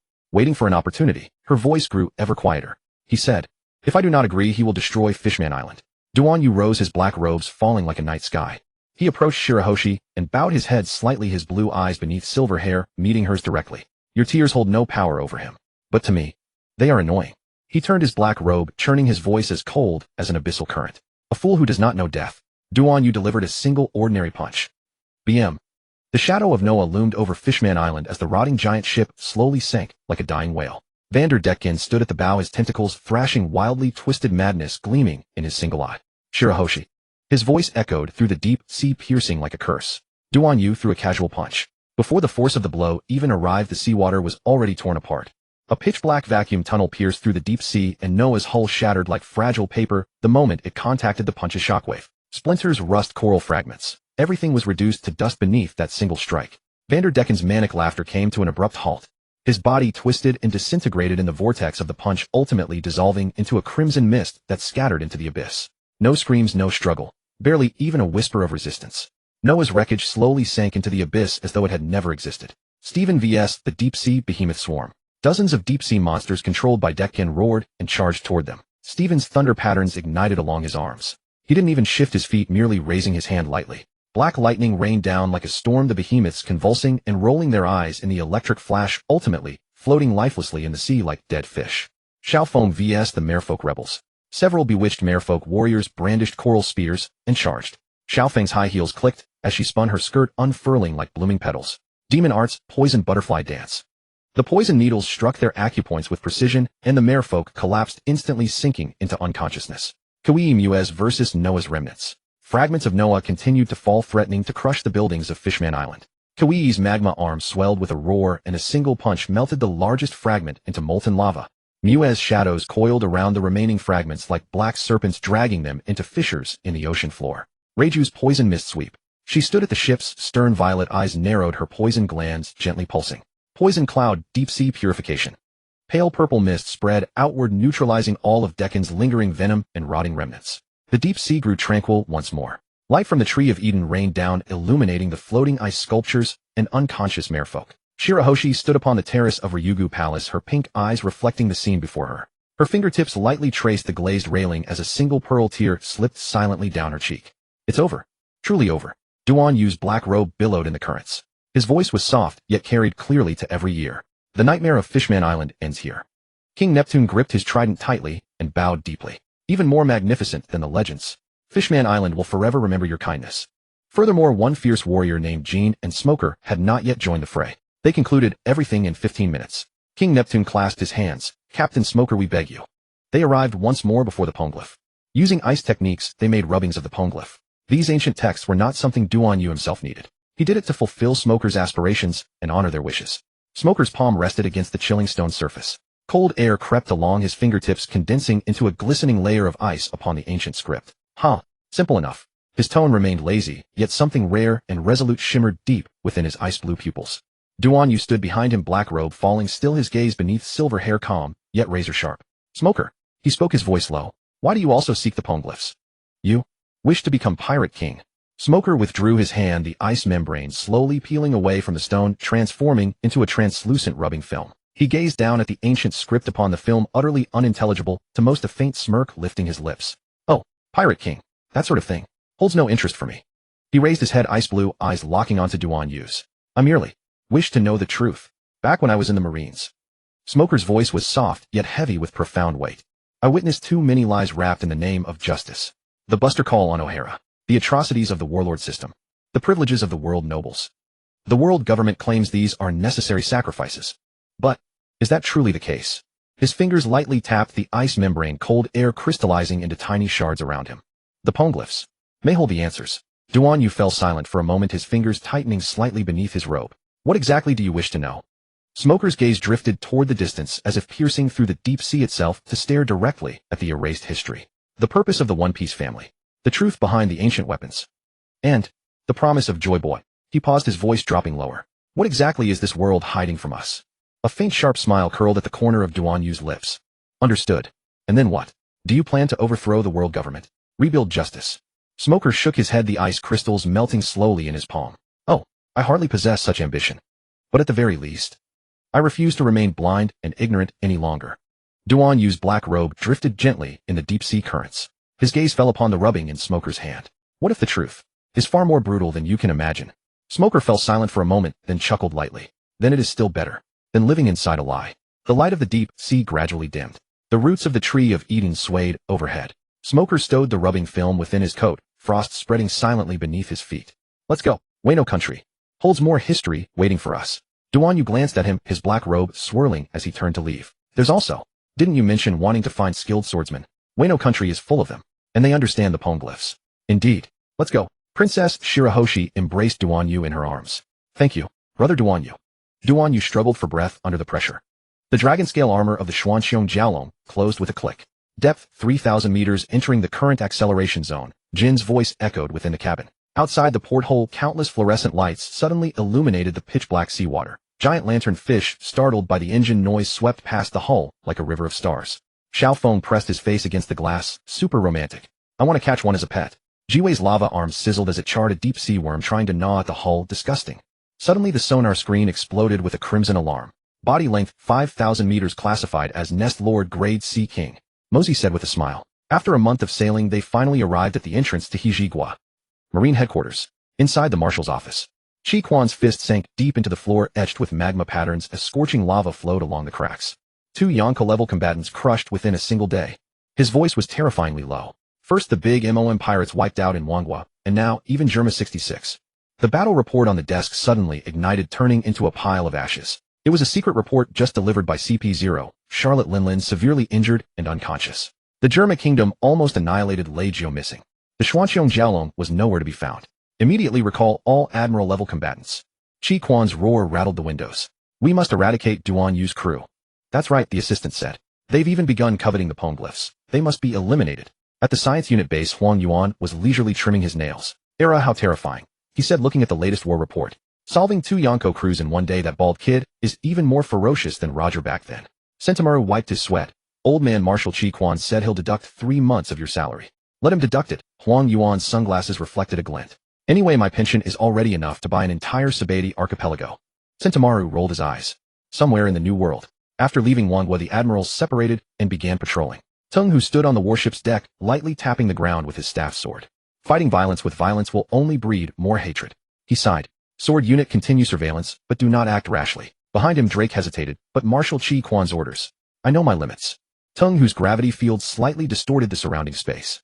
A: for an opportunity. Her voice grew ever quieter. He said, if I do not agree, he will destroy Fishman Island. Duan Yu rose, his black robes falling like a night sky. He approached Shirahoshi and bowed his head slightly, his blue eyes beneath silver hair meeting hers directly. Your tears hold no power over him. But to me, they are annoying. He turned his black robe, churning his voice as cold as an abyssal current. A fool who does not know death. Duan Yu delivered a single ordinary punch. BM. The shadow of Noah loomed over Fishman Island as the rotting giant ship slowly sank like a dying whale. Vander Decken stood at the bow, his tentacles thrashing wildly, twisted madness gleaming in his single eye. Shirahoshi. His voice echoed through the deep sea, piercing like a curse. Duan Yu threw a casual punch. Before the force of the blow even arrived, the seawater was already torn apart. A pitch-black vacuum tunnel pierced through the deep sea, and Noah's hull shattered like fragile paper the moment it contacted the punch's shockwave. Splinters, rust, coral fragments. Everything was reduced to dust beneath that single strike. Vander Decken's manic laughter came to an abrupt halt. His body twisted and disintegrated in the vortex of the punch, ultimately dissolving into a crimson mist that scattered into the abyss. No screams, no struggle. Barely even a whisper of resistance. Noah's wreckage slowly sank into the abyss as though it had never existed. Stephen vs. the deep-sea behemoth swarm. Dozens of deep-sea monsters controlled by Decken roared and charged toward them. Stephen's thunder patterns ignited along his arms. He didn't even shift his feet, merely raising his hand lightly. Black lightning rained down like a storm, the behemoths convulsing and rolling their eyes in the electric flash, ultimately floating lifelessly in the sea like dead fish. Xiaofoam vs. the Merfolk rebels. Several bewitched Merfolk warriors brandished coral spears and charged. Xiaofeng's high heels clicked as she spun, her skirt unfurling like blooming petals. Demon arts, poison butterfly dance. The poison needles struck their acupoints with precision, and the Merfolk collapsed, instantly sinking into unconsciousness. Kauai Muez versus Noah's remnants. Fragments of Noah continued to fall, threatening to crush the buildings of Fishman Island. Kauai's magma arm swelled with a roar, and a single punch melted the largest fragment into molten lava. Muez's shadows coiled around the remaining fragments like black serpents, dragging them into fissures in the ocean floor. Reiju's poison mist sweep. She stood at the ship's stern, violet eyes narrowed, her poison glands gently pulsing. Poison cloud, deep sea purification. Pale purple mist spread outward, neutralizing all of Decken's lingering venom and rotting remnants. The deep sea grew tranquil once more. Light from the Tree of Eden rained down, illuminating the floating ice sculptures and unconscious Merfolk. Shirahoshi stood upon the terrace of Ryugu Palace, her pink eyes reflecting the scene before her. Her fingertips lightly traced the glazed railing as a single pearl tear slipped silently down her cheek. It's over. Truly over. Duan Yu's black robe billowed in the currents. His voice was soft, yet carried clearly to every ear. The nightmare of Fishman Island ends here. King Neptune gripped his trident tightly and bowed deeply. Even more magnificent than the legends, Fishman Island will forever remember your kindness. Furthermore, one fierce warrior named Jean and Smoker had not yet joined the fray. They concluded everything in 15 minutes. King Neptune clasped his hands. Captain Smoker, we beg you. They arrived once more before the poneglyph. Using ice techniques, they made rubbings of the poneglyph. These ancient texts were not something Duan Yu himself needed. He did it to fulfill Smoker's aspirations and honor their wishes. Smoker's palm rested against the chilling stone surface. Cold air crept along his fingertips, condensing into a glistening layer of ice upon the ancient script. Simple enough. His tone remained lazy, yet something rare and resolute shimmered deep within his ice-blue pupils. Duan Yu stood behind him, black robe falling still, his gaze beneath silver hair calm, yet razor-sharp. Smoker. He spoke, his voice low. Why do you also seek the poneglyphs? You wish to become Pirate King. Smoker withdrew his hand, the ice membrane slowly peeling away from the stone, transforming into a translucent rubbing film. He gazed down at the ancient script upon the film, utterly unintelligible to most, a faint smirk lifting his lips. Oh, Pirate King. That sort of thing holds no interest for me. He raised his head, ice-blue eyes locking onto Duan Yu's. I merely wish to know the truth. Back when I was in the Marines. Smoker's voice was soft, yet heavy with profound weight. I witnessed too many lies wrapped in the name of justice. The Buster Call on O'Hara. The atrocities of the warlord system. The privileges of the world nobles. The world government claims these are necessary sacrifices. But is that truly the case? His fingers lightly tapped the ice membrane, cold air crystallizing into tiny shards around him. The poneglyphs may hold the answers. Duan Yu fell silent for a moment, his fingers tightening slightly beneath his robe. What exactly do you wish to know? Smoker's gaze drifted toward the distance, as if piercing through the deep sea itself to stare directly at the erased history. The purpose of the One Piece family. The truth behind the ancient weapons. And the promise of Joy Boy. He paused, his voice dropping lower. What exactly is this world hiding from us? A faint sharp smile curled at the corner of Duan Yu's lips. Understood. And then what? Do you plan to overthrow the world government? Rebuild justice? Smoker shook his head, the ice crystals melting slowly in his palm. Oh, I hardly possess such ambition. But at the very least, I refuse to remain blind and ignorant any longer. Duan Yu's black robe drifted gently in the deep sea currents. His gaze fell upon the rubbing in Smoker's hand. What if the truth is far more brutal than you can imagine. Smoker fell silent for a moment, then chuckled lightly. Then it is still better than living inside a lie. The light of the deep sea gradually dimmed. The roots of the tree of Eden swayed overhead. Smoker stowed the rubbing film within his coat, frost spreading silently beneath his feet. Let's go. Wano country holds more history waiting for us. Duan Yu glanced at him, his black robe swirling as he turned to leave. There's also, didn't you mention wanting to find skilled swordsmen? Wano country is full of them, and they understand the poneglyphs. Indeed. Let's go. Princess Shirahoshi embraced Duan Yu in her arms. Thank you, brother Duan Yu. Duan Yu struggled for breath under the pressure. The dragon-scale armor of the Xuanxiong Jiaolong closed with a click. Depth 3,000 meters entering the current acceleration zone. Jin's voice echoed within the cabin. Outside the porthole, countless fluorescent lights suddenly illuminated the pitch-black seawater. Giant lantern fish, startled by the engine noise, swept past the hull like a river of stars. Xiao Feng pressed his face against the glass, super romantic. I want to catch one as a pet. Jiwei's lava arm sizzled as it charred a deep-sea worm trying to gnaw at the hull, disgusting. Suddenly the sonar screen exploded with a crimson alarm. Body length 5,000 meters classified as Nest Lord Grade Sea King. Mosey said with a smile. After a month of sailing, they finally arrived at the entrance to Hijigua Marine Headquarters. Inside the marshal's office, Chi Quan's fist sank deep into the floor, etched with magma patterns as scorching lava flowed along the cracks. 2 Yonko-level combatants crushed within a single day. His voice was terrifyingly low. First the big MOM pirates wiped out in Wangwa, and now even Germa 66. The battle report on the desk suddenly ignited, turning into a pile of ashes. It was a secret report just delivered by CP0, Charlotte Linlin severely injured and unconscious. The Germa kingdom almost annihilated Lei Jiu missing. The Xuanxiong Jiaolong was nowhere to be found. Immediately recall all admiral-level combatants. Chi Quan's roar rattled the windows. We must eradicate Duan Yu's crew. That's right, the assistant said. They've even begun coveting the poneglyphs. They must be eliminated. At the science unit base, Huang Yuan was leisurely trimming his nails. Era, how terrifying, he said, looking at the latest war report. Solving 2 Yonko crews in one day, that bald kid is even more ferocious than Roger back then. Sentimaru wiped his sweat. Old man Marshal Chi Quan said he'll deduct 3 months of your salary. Let him deduct it. Huang Yuan's sunglasses reflected a glint. Anyway, my pension is already enough to buy an entire Sabati archipelago. Sentimaru rolled his eyes. Somewhere in the New World. After leaving Wangwa, the admirals separated and began patrolling. Tung, who stood on the warship's deck, lightly tapping the ground with his staff sword. Fighting violence with violence will only breed more hatred. He sighed. Sword unit, continue surveillance, but do not act rashly. Behind him, Drake hesitated, but Marshal Chi Quan's orders. I know my limits. Tung, whose gravity field slightly distorted the surrounding space.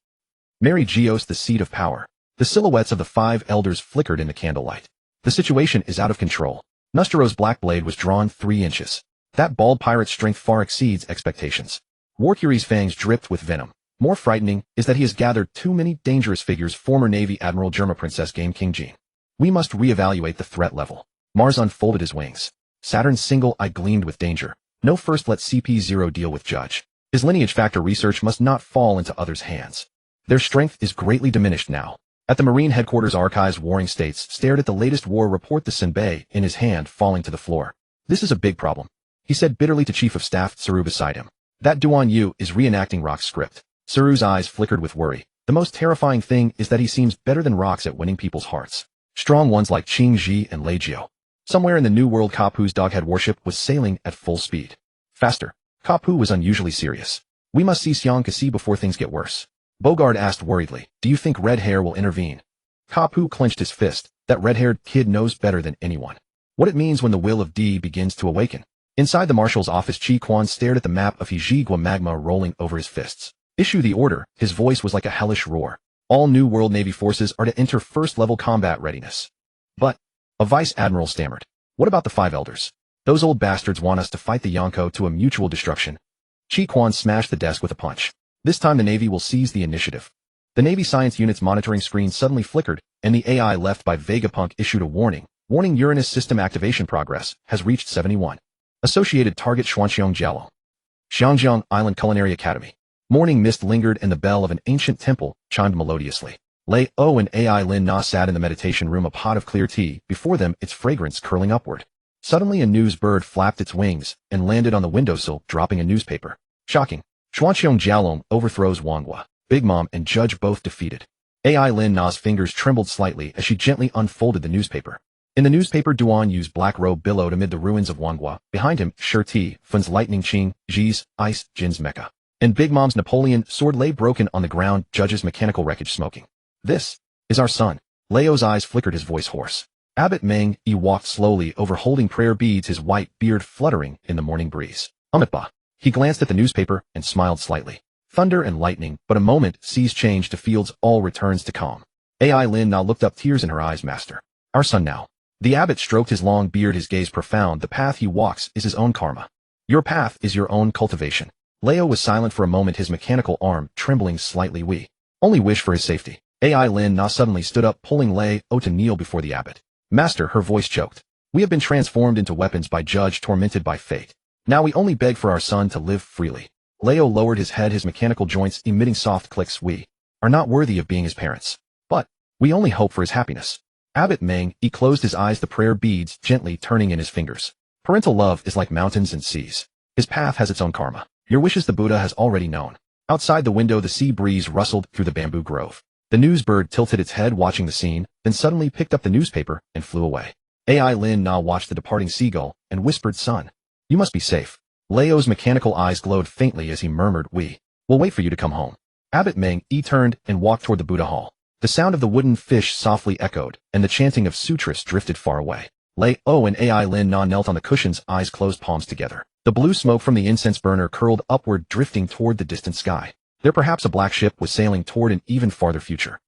A: Mary Geos, the seat of power. The silhouettes of the 5 elders flickered in the candlelight. The situation is out of control. Nustero's black blade was drawn 3 inches. That bald pirate's strength far exceeds expectations. Warcury's fangs dripped with venom. More frightening is that he has gathered too many dangerous figures. Former Navy Admiral Germa Princess Game King Jean. We must reevaluate the threat level. Mars unfolded his wings. Saturn's single eye gleamed with danger. No, first let CP0 deal with Judge. His lineage factor research must not fall into others' hands. Their strength is greatly diminished now. At the Marine Headquarters archives, Warring States stared at the latest war report, the Senbei in his hand falling to the floor. This is a big problem, he said bitterly to Chief of Staff Tsaru beside him. That Duan Yu is reenacting Rock's script. Tsaru's eyes flickered with worry. The most terrifying thing is that he seems better than Rock's at winning people's hearts. Strong ones like Qing Ji and Lei Jiu. Somewhere in the New World, Kapu's doghead warship was sailing at full speed. Faster. Kapu was unusually serious. We must see Xiang Kasi before things get worse. Bogard asked worriedly, do you think Red Hair will intervene? Kapu clenched his fist. That red-haired kid knows better than anyone what it means when the will of D begins to awaken. Inside the marshal's office, Chi Quan stared at the map of Hijigua magma rolling over his fists. Issue the order. His voice was like a hellish roar. All New World Navy forces are to enter first-level combat readiness. But, a vice admiral stammered. What about the 5 elders? Those old bastards want us to fight the Yonko to a mutual destruction. Chi Quan smashed the desk with a punch. This time the Navy will seize the initiative. The Navy Science Unit's monitoring screen suddenly flickered, and the AI left by Vegapunk issued a warning. Warning, Uranus system activation progress has reached 71. Associated target Xuanxiong Jiaolong. Xiangjiang Island Culinary Academy. Morning mist lingered and the bell of an ancient temple chimed melodiously. Lei O and AI Lin Na sat in the meditation room, a pot of clear tea, before them, its fragrance curling upward. Suddenly a news bird flapped its wings and landed on the windowsill, dropping a newspaper. Shocking. Xuanxiong Jiaolong overthrows Wangwa. Big Mom and Judge both defeated. AI Lin Na's fingers trembled slightly as she gently unfolded the newspaper. In the newspaper, Duan Yu's black robe billowed amid the ruins of Wangwa. Behind him, Shirti, Fun's lightning Qing, Ji's ice, Jin's mecha. And Big Mom's Napoleon sword lay broken on the ground, Judge's mechanical wreckage smoking. This is our son. Leo's eyes flickered, his voice hoarse. Abbot Meng Yi walked slowly over holding prayer beads, his white beard fluttering in the morning breeze. Amitba. He glanced at the newspaper and smiled slightly. Thunder and lightning, but a moment, seas change to fields, all returns to calm. Ai Lin now looked up, tears in her eyes. Master. Our son now. The abbot stroked his long beard, his gaze profound. The path he walks is his own karma. Your path is your own cultivation. Leo was silent for a moment, his mechanical arm trembling slightly. We only wish for his safety. Ai Lin now suddenly stood up, pulling Leo to kneel before the abbot. Master, her voice choked. We have been transformed into weapons by judge, tormented by fate. Now we only beg for our son to live freely. Leo lowered his head, his mechanical joints emitting soft clicks. We are not worthy of being his parents, but we only hope for his happiness. Abbot Meng Yi closed his eyes, the prayer beads gently turning in his fingers. Parental love is like mountains and seas. His path has its own karma. Your wishes the Buddha has already known. Outside the window, the sea breeze rustled through the bamboo grove. The news bird tilted its head, watching the scene, then suddenly picked up the newspaper and flew away. Ai Lin Na watched the departing seagull and whispered, Son, you must be safe. Leo's mechanical eyes glowed faintly as he murmured, We will wait for you to come home. Abbot Meng Yi turned and walked toward the Buddha hall. The sound of the wooden fish softly echoed, and the chanting of sutras drifted far away. Leo and Ai Lin Na knelt on the cushions, eyes closed, palms together. The blue smoke from the incense burner curled upward, drifting toward the distant sky. There perhaps a black ship was sailing toward an even farther future.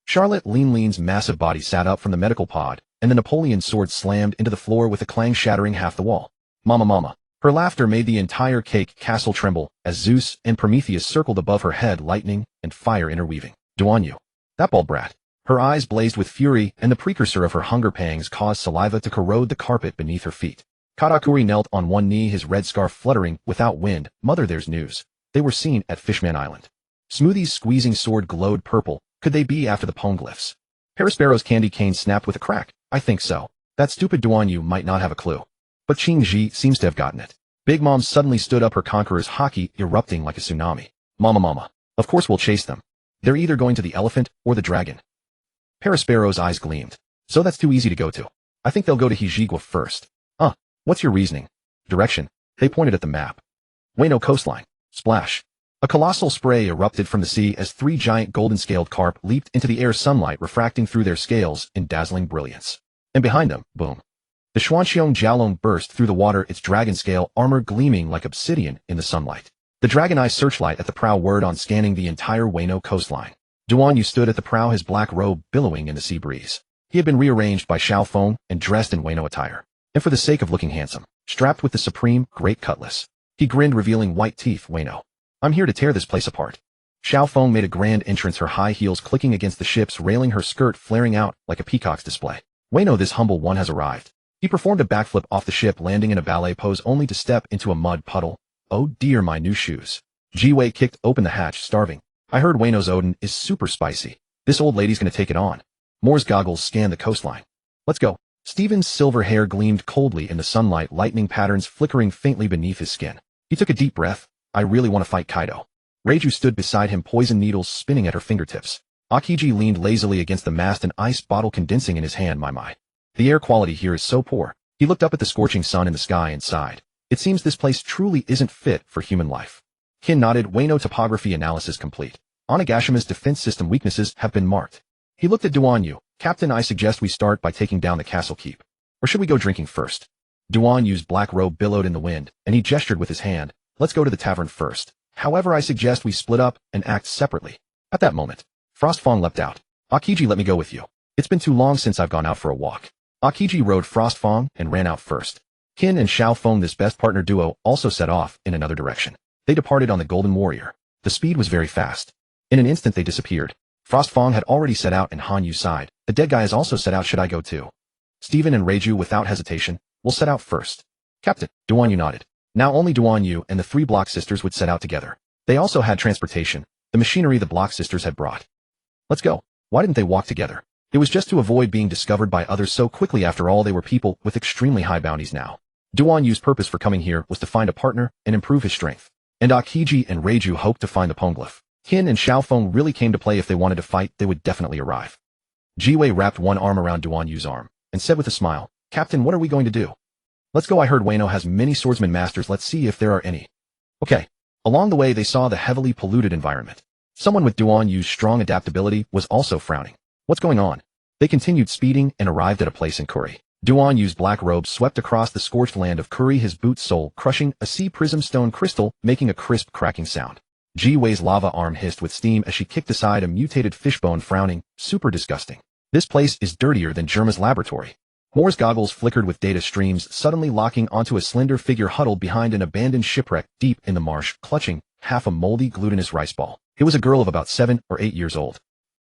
A: Charlotte Lean's massive body sat up from the medical pod, and the Napoleon sword slammed into the floor with a clang, shattering half the wall. Mama. Her laughter made the entire cake castle tremble as Zeus and Prometheus circled above her head, lightning and fire interweaving. Duanyu. That bald brat. Her eyes blazed with fury, and the precursor of her hunger pangs caused saliva to corrode the carpet beneath her feet. Katakuri knelt on one knee, his red scarf fluttering without wind. Mother, there's news. They were seen at Fishman Island. Smoothie's squeezing sword glowed purple. Could they be after the poneglyphs? Parasparrow's candy cane snapped with a crack. I think so. That stupid Duanyu might not have a clue. But Qing Ji seems to have gotten it. Big Mom suddenly stood up, her conqueror's haki erupting like a tsunami. Mama. Of course we'll chase them. They're either going to the elephant or the dragon. Parasparrow's eyes gleamed. So that's too easy to go to. I think they'll go to Hijigwa first. What's your reasoning? Direction. They pointed at the map. Ueno coastline. Splash. A colossal spray erupted from the sea as 3 giant golden-scaled carp leaped into the air, sunlight refracting through their scales in dazzling brilliance. And behind them, boom. The Xuanxiong Jiaolong burst through the water, its dragon-scale armor gleaming like obsidian in the sunlight. The dragon-eye searchlight at the prow whirred on, scanning the entire Ueno coastline. Duanyu stood at the prow, his black robe billowing in the sea breeze. He had been rearranged by Xiao Feng and dressed in Ueno attire. And for the sake of looking handsome, strapped with the supreme great cutlass. He grinned, revealing white teeth. Ueno. I'm here to tear this place apart. Xiao Feng made a grand entrance, her high heels clicking against the ship's railing, her skirt flaring out like a peacock's display. Ueno, this humble one has arrived. He performed a backflip off the ship, landing in a ballet pose only to step into a mud puddle. Oh dear, my new shoes. Ji-Wei kicked open the hatch, starving. I heard Ueno's Odin is super spicy. This old lady's gonna take it on. Moore's goggles scanned the coastline. Let's go. Stephen's silver hair gleamed coldly in the sunlight, lightning patterns flickering faintly beneath his skin. He took a deep breath. I really want to fight Kaido. Reiju stood beside him, poison needles spinning at her fingertips. Akiji leaned lazily against the mast, an ice bottle condensing in his hand. My. The air quality here is so poor. He looked up at the scorching sun in the sky and sighed. It seems this place truly isn't fit for human life. Kin nodded. Ueno topography analysis complete. Onagashima's defense system weaknesses have been marked. He looked at Duanyu. Captain, I suggest we start by taking down the castle keep. Or should we go drinking first? Duanyu's black robe billowed in the wind, and he gestured with his hand. Let's go to the tavern first. However, I suggest we split up and act separately. At that moment, Frostfang leapt out. Akiji, let me go with you. It's been too long since I've gone out for a walk. Akiji rode Frostfang and ran out first. Qin and Xiao Feng, this best partner duo, also set off in another direction. They departed on the Golden Warrior. The speed was very fast. In an instant they disappeared. Frostfang had already set out, and Han Yu's side. The dead guy has also set out. Should I go too? Stephen and Reiju, without hesitation, will set out first. Captain, Duanyu nodded. Now only Duanyu and the 3 Block sisters would set out together. They also had transportation, the machinery the Block sisters had brought. Let's go. Why didn't they walk together? It was just to avoid being discovered by others so quickly. After all, they were people with extremely high bounties now. Duanyu's purpose for coming here was to find a partner and improve his strength. And Akiji and Reiju hoped to find the poneglyph. Qin and Xiao Feng really came to play. If they wanted to fight, they would definitely arrive. Ji-Wei wrapped one arm around Duanyu's arm and said with a smile, Captain, what are we going to do? Let's go. I heard Ueno has many swordsman masters. Let's see if there are any. Okay. Along the way, they saw the heavily polluted environment. Someone with Duanyu's strong adaptability was also frowning. What's going on? They continued speeding and arrived at a place in Kuri. Duan Yu's black robe swept across the scorched land of Kuri, his boots sole crushing a sea prism stone crystal, making a crisp cracking sound. Ji Wei's lava arm hissed with steam as she kicked aside a mutated fishbone, frowning, super disgusting. This place is dirtier than Germa's laboratory. Moore's goggles flickered with data streams, suddenly locking onto a slender figure huddled behind an abandoned shipwreck deep in the marsh, clutching half a moldy, glutinous rice ball. It was a girl of about 7 or 8 years old.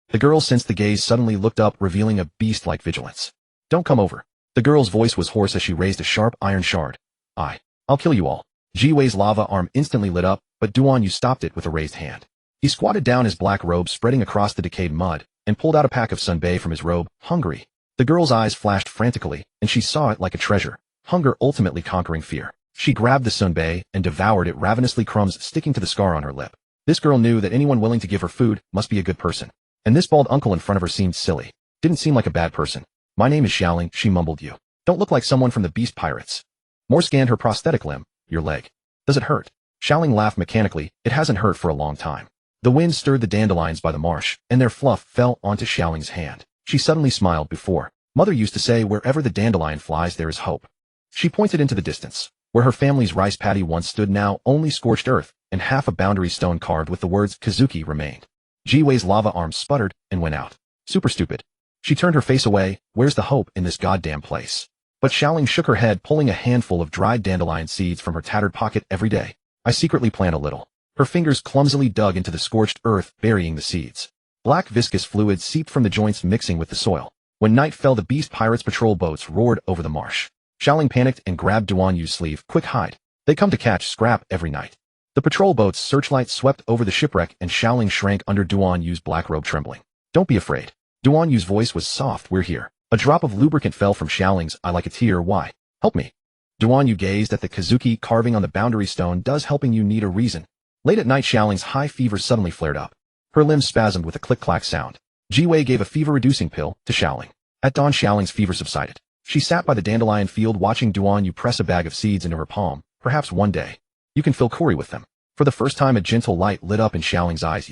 A: The girl sensed the gaze, suddenly looked up, revealing a beast-like vigilance. Don't come over. The girl's voice was hoarse as she raised a sharp iron shard. I'll kill you all. Ji Wei's lava arm instantly lit up, but Duan Yu stopped it with a raised hand. He squatted down, his black robe spreading across the decayed mud, and pulled out a pack of sunbae from his robe, hungry. The girl's eyes flashed frantically, and she saw it like a treasure, hunger ultimately conquering fear. She grabbed the sunbae and devoured it ravenously, crumbs sticking to the scar on her lip. This girl knew that anyone willing to give her food must be a good person. And this bald uncle in front of her seemed silly. Didn't seem like a bad person. My name is Xiaoling, she mumbled. You don't look like someone from the Beast Pirates. Moore scanned her prosthetic limb. Your leg. Does it hurt? Xiaoling laughed mechanically. It hasn't hurt for a long time. The wind stirred the dandelions by the marsh, and their fluff fell onto Xiaoling's hand. She suddenly smiled. Before, Mother used to say, wherever the dandelion flies there is hope. She pointed into the distance. Where her family's rice paddy once stood, now only scorched earth, and half a boundary stone carved with the words Kazuki remained. Ji Wei's lava arm sputtered and went out. Super stupid. She turned her face away. Where's the hope in this goddamn place? But Xiaoling shook her head, pulling a handful of dried dandelion seeds from her tattered pocket. Every day, I secretly plant a little. Her fingers clumsily dug into the scorched earth, burying the seeds. Black viscous fluid seeped from the joints, mixing with the soil. When night fell, the Beast Pirates patrol boats roared over the marsh. Xiaoling panicked and grabbed Duan Yu's sleeve. Quick, hide. They come to catch scrap every night. The patrol boat's searchlight swept over the shipwreck, and Xiaoling shrank under Duan Yu's black robe, trembling. Don't be afraid. Duan Yu's voice was soft. We're here. A drop of lubricant fell from Xiaoling's eye like a tear. Why? Help me. Duan Yu gazed at the Kazuki carving on the boundary stone. Does helping you need a reason? Late at night, Xiaoling's high fever suddenly flared up. Her limbs spasmed with a click-clack sound. Ji Wei gave a fever-reducing pill to Xiaoling. At dawn, Xiaoling's fever subsided. She sat by the dandelion field, watching Duan Yu press a bag of seeds into her palm. Perhaps one day, you can fill Kuri with them. For the first time, a gentle light lit up in Xiaoling's eyes.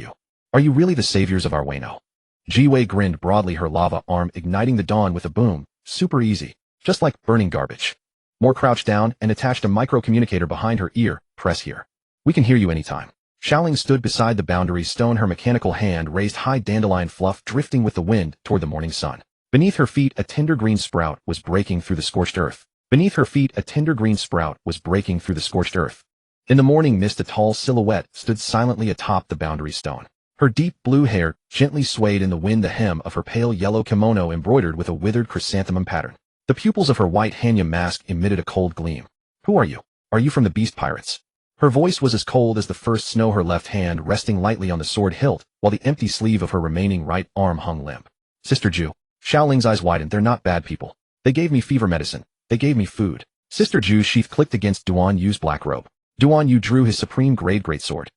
A: Are you really the saviors of our Wayno? Ji Wei grinned broadly, her lava arm igniting the dawn with a boom. Super easy. Just like burning garbage. Moore crouched down and attached a micro-communicator behind her ear. Press here. We can hear you anytime. Xiaoling stood beside the boundary stone, her mechanical hand raised high, dandelion fluff drifting with the wind toward the morning sun. Beneath her feet, a tender green sprout was breaking through the scorched earth. Beneath her feet, a tender green sprout was breaking through the scorched earth. In the morning mist, a tall silhouette stood silently atop the boundary stone. Her deep blue hair gently swayed in the wind, the hem of her pale yellow kimono embroidered with a withered chrysanthemum pattern. The pupils of her white Hanya mask emitted a cold gleam. Who are you? Are you from the Beast Pirates? Her voice was as cold as the first snow, her left hand resting lightly on the sword hilt, while the empty sleeve of her remaining right arm hung limp. Sister Ju. Xiaoling's eyes widened. They're not bad people. They gave me fever medicine. They gave me food. Sister Ju's sheath clicked against Duan Yu's black robe. Duan Yu drew his supreme grade greatsword.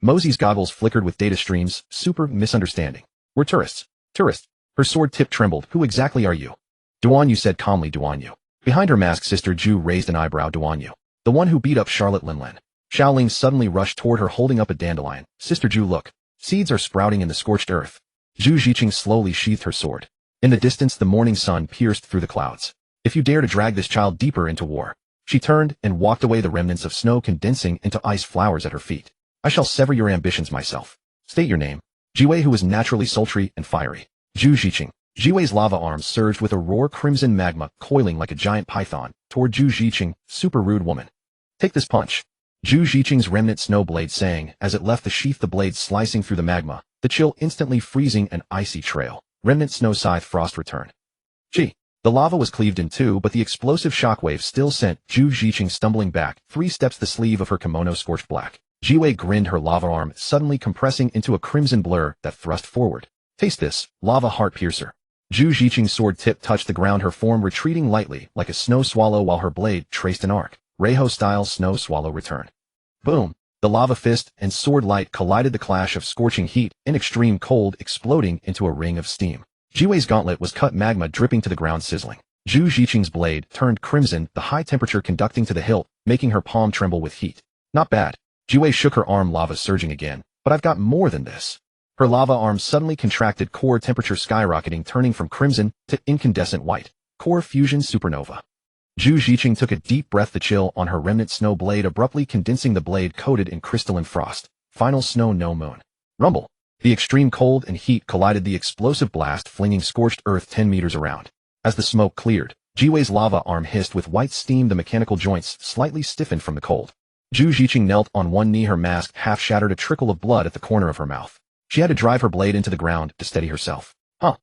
A: Mosey's goggles flickered with data streams. Super misunderstanding. We're tourists. Tourists. Her sword tip trembled. Who exactly are you? Duan Yu said calmly. Duan Yu. Behind her mask, Sister Ju raised an eyebrow. Duan Yu. The one who beat up Charlotte Linlin. Xiaoling suddenly rushed toward her, holding up a dandelion. Sister Ju, look. Seeds are sprouting in the scorched earth. Zhu Jiqing slowly sheathed her sword. In the distance, the morning sun pierced through the clouds. If you dare to drag this child deeper into war. She turned and walked away, the remnants of snow condensing into ice flowers at her feet. I shall sever your ambitions myself. State your name. Ji Wei, who was naturally sultry and fiery. Zhu Jiqing. Ji Wei's lava arms surged with a roar, crimson magma coiling like a giant python toward Zhu Jiqing. Super rude woman. Take this punch. Zhu Jiqing's remnant snow blade sang as it left the sheath, the blade slicing through the magma, the chill instantly freezing an icy trail. Remnant snow scythe frost return. Gee. The lava was cleaved in two, but the explosive shockwave still sent Zhu Jiqing stumbling back 3 steps, the sleeve of her kimono scorched black. Ji Wei grinned, her lava arm suddenly compressing into a crimson blur that thrust forward. Taste this, lava heart piercer. Zhu Jiqing's sword tip touched the ground, her form retreating lightly like a snow swallow while her blade traced an arc. Reiho-style snow swallow return. Boom. The lava fist and sword light collided, the clash of scorching heat and extreme cold exploding into a ring of steam. Ji Wei's gauntlet was cut, magma dripping to the ground, sizzling. Zhu Jiqing's blade turned crimson, the high temperature conducting to the hilt, making her palm tremble with heat. Not bad. Ji Wei shook her arm, lava surging again. But I've got more than this. Her lava arm suddenly contracted, core temperature skyrocketing, turning from crimson to incandescent white. Core fusion supernova. Zhu Ziqing took a deep breath. The chill on her remnant snow blade abruptly condensing, the blade coated in crystalline frost. Final snow, no moon. Rumble. The extreme cold and heat collided, the explosive blast flinging scorched earth 10 meters around. As the smoke cleared, Jiwei's lava arm hissed with white steam, the mechanical joints slightly stiffened from the cold. Zhu Ziqing knelt on one knee, her mask half shattered, a trickle of blood at the corner of her mouth. She had to drive her blade into the ground to steady herself. Huh.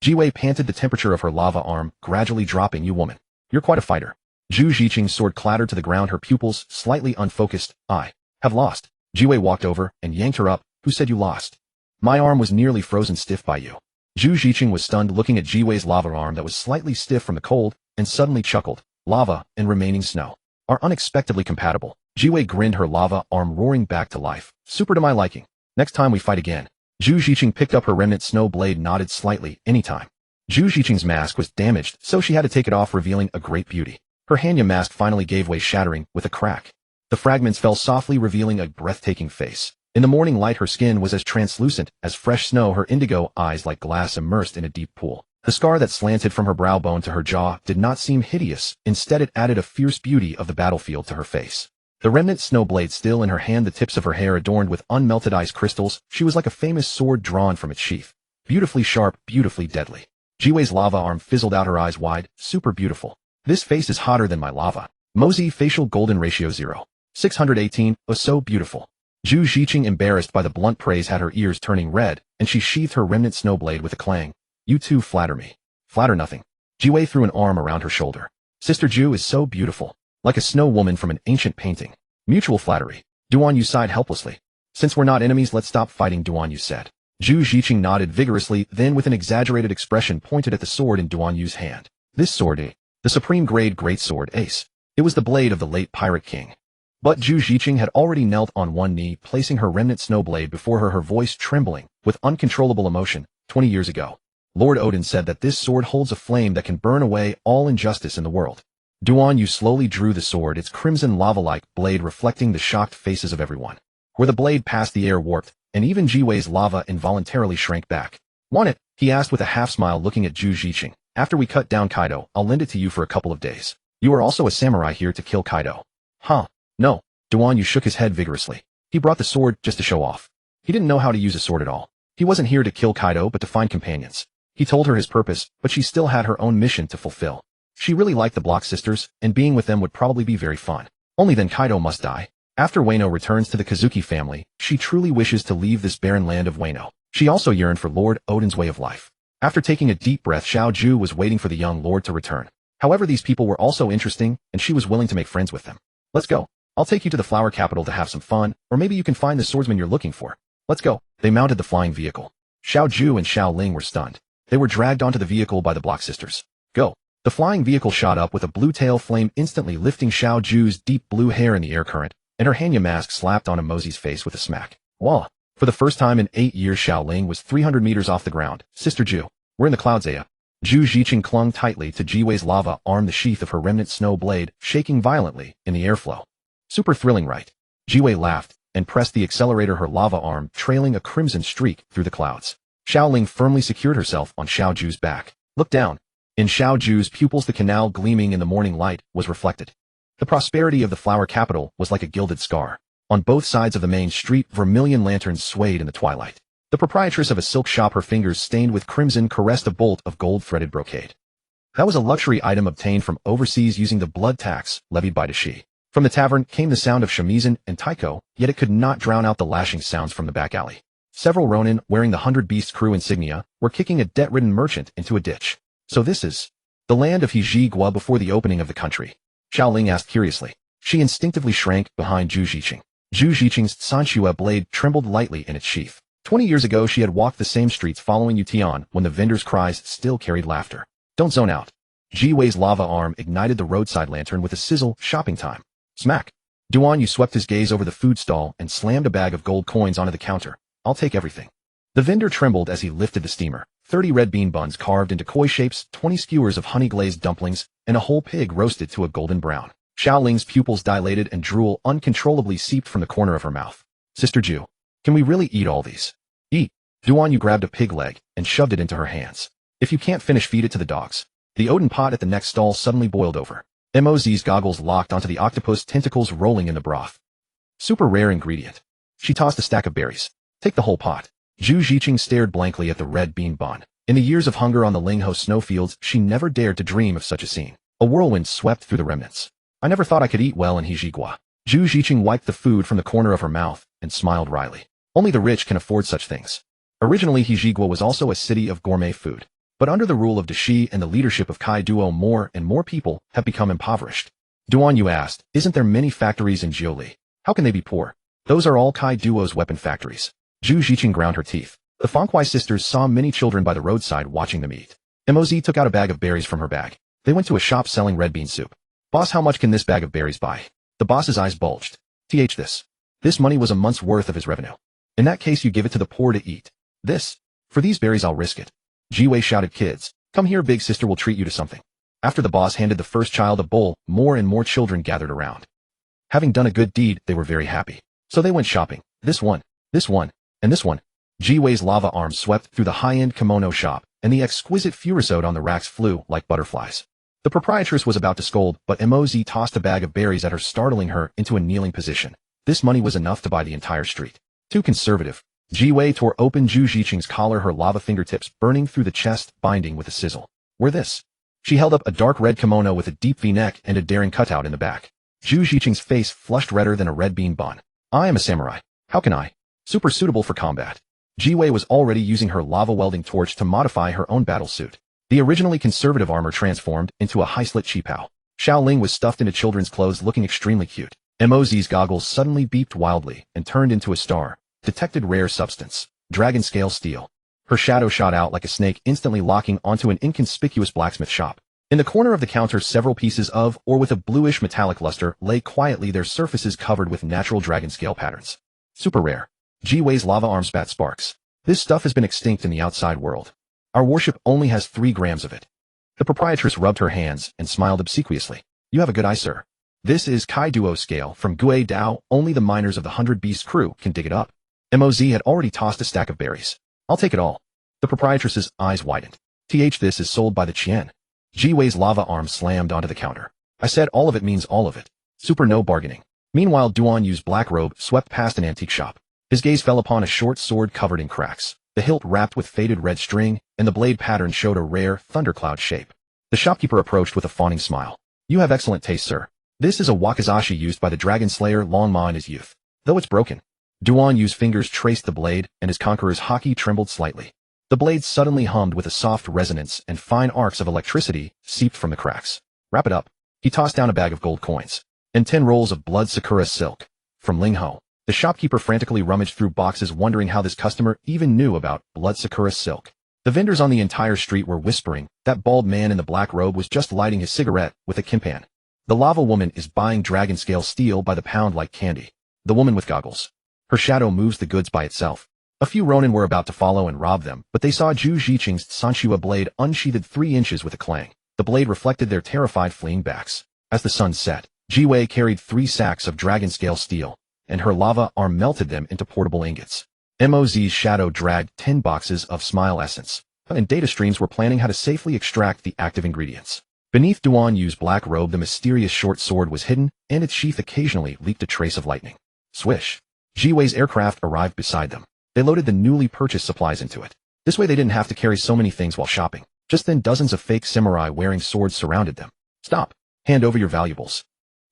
A: Jiwei panted, the temperature of her lava arm gradually dropping. You woman. You're quite a fighter. Zhu Ziqing's sword clattered to the ground, her pupils slightly unfocused. I have lost. Jiwei walked over and yanked her up. Who said you lost? My arm was nearly frozen stiff by you. Zhu Ziqing was stunned, looking at Jiwei's lava arm that was slightly stiff from the cold, and suddenly chuckled. Lava and remaining snow are unexpectedly compatible. Jiwei grinned, her lava arm roaring back to life. Super to my liking. Next time we fight again. Zhu Ziqing picked up her remnant snow blade, nodded slightly. Anytime. Zhu Ziqing's mask was damaged, so she had to take it off, revealing a great beauty. Her Hanya mask finally gave way, shattering with a crack. The fragments fell softly, revealing a breathtaking face. In the morning light, her skin was as translucent as fresh snow, her indigo eyes like glass immersed in a deep pool. The scar that slanted from her brow bone to her jaw did not seem hideous. Instead, it added a fierce beauty of the battlefield to her face. The remnant snow blade still in her hand, the tips of her hair adorned with unmelted ice crystals, she was like a famous sword drawn from its sheath. Beautifully sharp, beautifully deadly. Jiwei's lava arm fizzled out, her eyes wide. Super beautiful. This face is hotter than my lava. Mosey facial golden ratio 0. 618, oh so beautiful. Zhu Ziqing, embarrassed by the blunt praise, had her ears turning red, and she sheathed her remnant snow blade with a clang. You too flatter me. Flatter nothing. Jiwei threw an arm around her shoulder. Sister Zhu is so beautiful. Like a snow woman from an ancient painting. Mutual flattery. Duan Yu sighed helplessly. Since we're not enemies, let's stop fighting, Duan Yu said. Zhu Ziqing nodded vigorously, then with an exaggerated expression pointed at the sword in Duan Yu's hand. This sword, the supreme grade greatsword ace. It was the blade of the late pirate king. But Zhu Ziqing had already knelt on one knee, placing her remnant snow blade before her, her voice trembling with uncontrollable emotion. 20 years ago, Lord Odin said that this sword holds a flame that can burn away all injustice in the world. Duan Yu slowly drew the sword, its crimson lava-like blade reflecting the shocked faces of everyone. Where the blade passed, the air warped, and even Jiwei's lava involuntarily shrank back. Want it? He asked with a half-smile, looking at Zhu Ziqing. After we cut down Kaido, I'll lend it to you for a couple of days. You are also a samurai here to kill Kaido. Huh. No. Duan Yu shook his head vigorously. He brought the sword just to show off. He didn't know how to use a sword at all. He wasn't here to kill Kaido but to find companions. He told her his purpose, but she still had her own mission to fulfill. She really liked the Block sisters, and being with them would probably be very fun. Only then Kaido must die. After Wano returns to the Kazuki family, she truly wishes to leave this barren land of Wano. She also yearned for Lord Odin's way of life. After taking a deep breath, Xiao Ju was waiting for the young lord to return. However, these people were also interesting, and she was willing to make friends with them. Let's go. I'll take you to the flower capital to have some fun, or maybe you can find the swordsman you're looking for. Let's go. They mounted the flying vehicle. Xiao Ju and Xiao Ling were stunned. They were dragged onto the vehicle by the Block sisters. Go. The flying vehicle shot up with a blue tail flame, instantly lifting Xiao Ju's deep blue hair in the air current, and her Hanya mask slapped on Mosey's face with a smack. Voila! For the first time in 8 years, Xiao Ling was 300 meters off the ground. Sister Ju, we're in the clouds, Aya. Zhu Ziqing clung tightly to Jiwei's lava arm, the sheath of her remnant snow blade shaking violently in the airflow. Super thrilling, right? Jiwei laughed and pressed the accelerator, her lava arm trailing a crimson streak through the clouds. Xiao Ling firmly secured herself on Xiao Ju's back. Look down. In Xiao Ju's pupils, the canal gleaming in the morning light was reflected. The prosperity of the flower capital was like a gilded scar. On both sides of the main street, vermilion lanterns swayed in the twilight. The proprietress of a silk shop, her fingers stained with crimson, caressed a bolt of gold-threaded brocade. That was a luxury item obtained from overseas using the blood tax levied by Dashi. From the tavern came the sound of shamisen and taiko, yet it could not drown out the lashing sounds from the back alley. Several ronin, wearing the 100 Beast crew insignia, were kicking a debt-ridden merchant into a ditch. So this is the land of Hijigua before the opening of the country? Xiao Ling asked curiously. She instinctively shrank behind Zhu Ziqing. Zhu Ziqing's Sanxue blade trembled lightly in its sheath. 20 years ago, she had walked the same streets following Yutian when the vendors' cries still carried laughter. Don't zone out. Jiwei's lava arm ignited the roadside lantern with a sizzle. Shopping time. Smack. Duan Yu swept his gaze over the food stall and slammed a bag of gold coins onto the counter. I'll take everything. The vendor trembled as he lifted the steamer. 30 red bean buns carved into koi shapes, 20 skewers of honey-glazed dumplings, and a whole pig roasted to a golden brown. Xiao Ling's pupils dilated and drool uncontrollably seeped from the corner of her mouth. Sister Ju, can we really eat all these? Eat. Duan Yu grabbed a pig leg and shoved it into her hands. If you can't finish, feed it to the dogs. The Odin pot at the next stall suddenly boiled over. Moz's goggles locked onto the octopus tentacles rolling in the broth. Super rare ingredient. She tossed a stack of berries. Take the whole pot. Zhu Ziqing stared blankly at the red bean bun. In the years of hunger on the Lingho snowfields, she never dared to dream of such a scene. A whirlwind swept through the remnants. I never thought I could eat well in Hijigua. Zhu Ziqing wiped the food from the corner of her mouth and smiled wryly. Only the rich can afford such things. Originally, Hijigua was also a city of gourmet food. But under the rule of Dashi and the leadership of Kai Duo, more and more people have become impoverished. Duan Yu asked, isn't there many factories in Jiuli? How can they be poor? Those are all Kai Duo's weapon factories. Zhu Ziqing ground her teeth. The Fangquai sisters saw many children by the roadside watching them eat. Moz took out a bag of berries from her bag. They went to a shop selling red bean soup. Boss, how much can this bag of berries buy? The boss's eyes bulged. This. This money was a month's worth of his revenue. In that case, you give it to the poor to eat. This. For these berries, I'll risk it. Jiwei shouted, kids, come here, big sister will treat you to something. After the boss handed the first child a bowl, more and more children gathered around. Having done a good deed, they were very happy. So they went shopping. This one, and this one. Jiwei's lava arm swept through the high-end kimono shop, and the exquisite furusode on the racks flew like butterflies. The proprietress was about to scold, but Moz tossed a bag of berries at her, startling her into a kneeling position. This money was enough to buy the entire street. Too conservative. Jiwei tore open Zhu Ziqing's collar, her lava fingertips burning through the chest binding with a sizzle. Wear this. She held up a dark red kimono with a deep V-neck and a daring cutout in the back. Zhu Ziqing's face flushed redder than a red bean bun. I am a samurai. How can I? Super suitable for combat. Jiwei was already using her lava welding torch to modify her own battle suit. The originally conservative armor transformed into a high-slit qipao. Xiaoling was stuffed into children's clothes, looking extremely cute. Moz's goggles suddenly beeped wildly and turned into a star. Detected rare substance. Dragon scale steel. Her shadow shot out like a snake, instantly locking onto an inconspicuous blacksmith shop. In the corner of the counter, several pieces of, or with a bluish metallic luster, lay quietly, their surfaces covered with natural dragon scale patterns. Super rare. Jiwei's lava arm spat sparks. This stuff has been extinct in the outside world. Our warship only has 3 grams of it. The proprietress rubbed her hands and smiled obsequiously. You have a good eye, sir. This is Kai Duo scale from Gui Dao. Only the miners of the 100 Beast crew can dig it up. Moz had already tossed a stack of berries. I'll take it all. The proprietress's eyes widened. This is sold by the Qian. Jiwei's lava arm slammed onto the counter. I said all of it means all of it. Super no bargaining. Meanwhile, Duan Yu's black robe swept past an antique shop. His gaze fell upon a short sword covered in cracks. The hilt wrapped with faded red string, and the blade pattern showed a rare thundercloud shape. The shopkeeper approached with a fawning smile. You have excellent taste, sir. This is a wakizashi used by the dragon slayer Long Ma in his youth. Though it's broken. Duan Yu's fingers traced the blade, and his conqueror's haki trembled slightly. The blade suddenly hummed with a soft resonance, and fine arcs of electricity seeped from the cracks. Wrap it up. He tossed down a bag of gold coins. And 10 rolls of blood sakura silk. From Lingho. The shopkeeper frantically rummaged through boxes, wondering how this customer even knew about blood sakura silk. The vendors on the entire street were whispering. That bald man in the black robe was just lighting his cigarette with a kimpan. The lava woman is buying dragon scale steel by the pound like candy. The woman with goggles. Her shadow moves the goods by itself. A few ronin were about to follow and rob them, but they saw Zhu Ziqing's Sanshua blade unsheathed 3 inches with a clang. The blade reflected their terrified fleeing backs. As the sun set, Jiwei carried 3 sacks of dragon scale steel, and her lava arm melted them into portable ingots. Moz's shadow dragged 10 boxes of smile essence, and data streams were planning how to safely extract the active ingredients. Beneath Duan Yu's black robe, the mysterious short sword was hidden, and its sheath occasionally leaked a trace of lightning. Swish. Jiwei's aircraft arrived beside them. They loaded the newly purchased supplies into it. This way they didn't have to carry so many things while shopping. Just then, dozens of fake samurai wearing swords surrounded them. Stop. Hand over your valuables.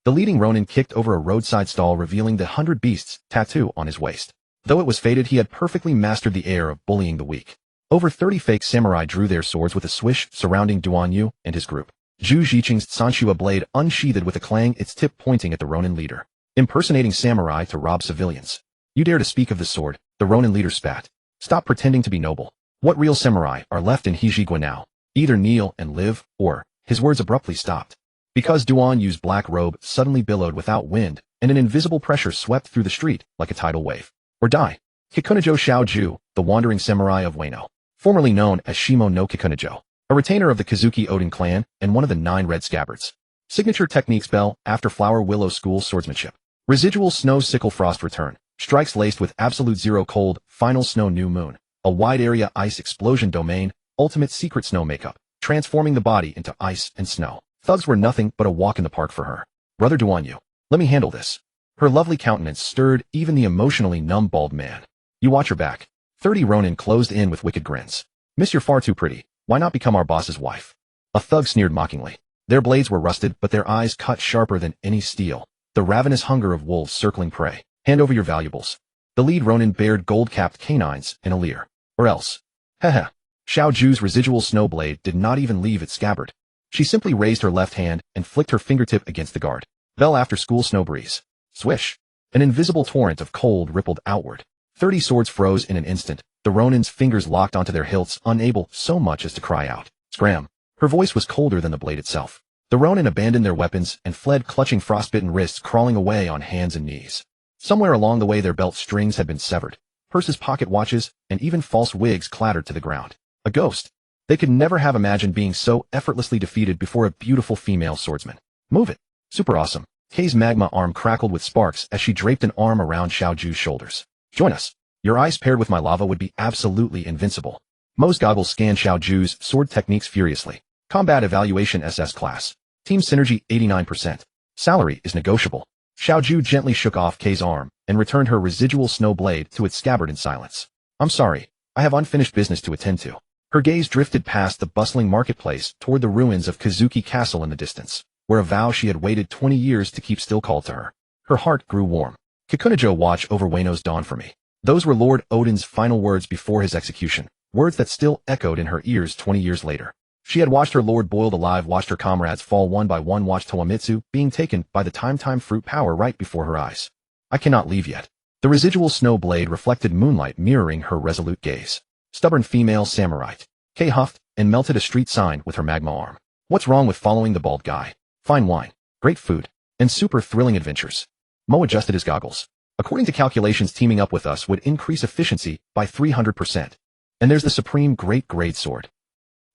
A: The leading ronin kicked over a roadside stall, revealing the 100 Beasts tattoo on his waist. Though it was faded, he had perfectly mastered the air of bullying the weak. Over 30 fake samurai drew their swords with a swish, surrounding Duan Yu and his group. Zhu Ziqing's Sanshua blade unsheathed with a clang, its tip pointing at the ronin leader. Impersonating samurai to rob civilians. You dare to speak of the sword? The ronin leader spat. Stop pretending to be noble. What real samurai are left in Hijigua now? Either kneel and live, or... His words abruptly stopped. Because Duan Yu's black robe suddenly billowed without wind, and an invisible pressure swept through the street like a tidal wave. Or die. Kikunajo Xiaoju, the wandering samurai of Ueno. Formerly known as Shimo no Kikunajo. A retainer of the Kazuki Odin clan, and one of the 9 red scabbards. Signature technique spell, After Flower Willow School Swordsmanship. Residual Snow Sickle Frost Return. Strikes laced with absolute zero cold, final snow new moon. A wide area ice explosion domain, ultimate secret snow makeup, transforming the body into ice and snow. Thugs were nothing but a walk in the park for her. Brother Duanyu, let me handle this. Her lovely countenance stirred even the emotionally numb bald man. You watch your back. 30 Ronin closed in with wicked grins. Miss, you're far too pretty. Why not become our boss's wife? A thug sneered mockingly. Their blades were rusted, but their eyes cut sharper than any steel. The ravenous hunger of wolves circling prey. Hand over your valuables. The lead Ronin bared gold-capped canines in a leer. Or else. Heh. Xiao Ju's residual snow blade did not even leave its scabbard. She simply raised her left hand and flicked her fingertip against the guard. Bell after-school snow breeze. Swish. An invisible torrent of cold rippled outward. 30 swords froze in an instant. The Ronin's fingers locked onto their hilts, unable so much as to cry out. Scram. Her voice was colder than the blade itself. The Ronin abandoned their weapons and fled, clutching frostbitten wrists, crawling away on hands and knees. Somewhere along the way their belt strings had been severed. Purses, pocket watches, and even false wigs clattered to the ground. A ghost. They could never have imagined being so effortlessly defeated before a beautiful female swordsman. Move it. Super awesome. Kay's magma arm crackled with sparks as she draped an arm around Xiao Ju's shoulders. Join us. Your ice paired with my lava would be absolutely invincible. Mo's goggles scanned Xiao Ju's sword techniques furiously. Combat evaluation SS class. Team synergy 89%. Salary is negotiable. Xiao Ju gently shook off Kay's arm and returned her residual snow blade to its scabbard in silence. I'm sorry. I have unfinished business to attend to. Her gaze drifted past the bustling marketplace toward the ruins of Kazuki Castle in the distance, where a vow she had waited 20 years to keep still called to her. Her heart grew warm. Kikunajo, watch over Wano's dawn for me. Those were Lord Odin's final words before his execution, words that still echoed in her ears 20 years later. She had watched her lord boiled alive, watched her comrades fall one by one, watched Towamitsu being taken by the time fruit power right before her eyes. I cannot leave yet. The residual snow blade reflected moonlight mirroring her resolute gaze. Stubborn female samurai. Kay huffed and melted a street sign with her magma arm. What's wrong with following the bald guy? Fine wine, great food, and super thrilling adventures. Mo adjusted his goggles. According to calculations, teaming up with us would increase efficiency by 300%. And there's the supreme great grade sword.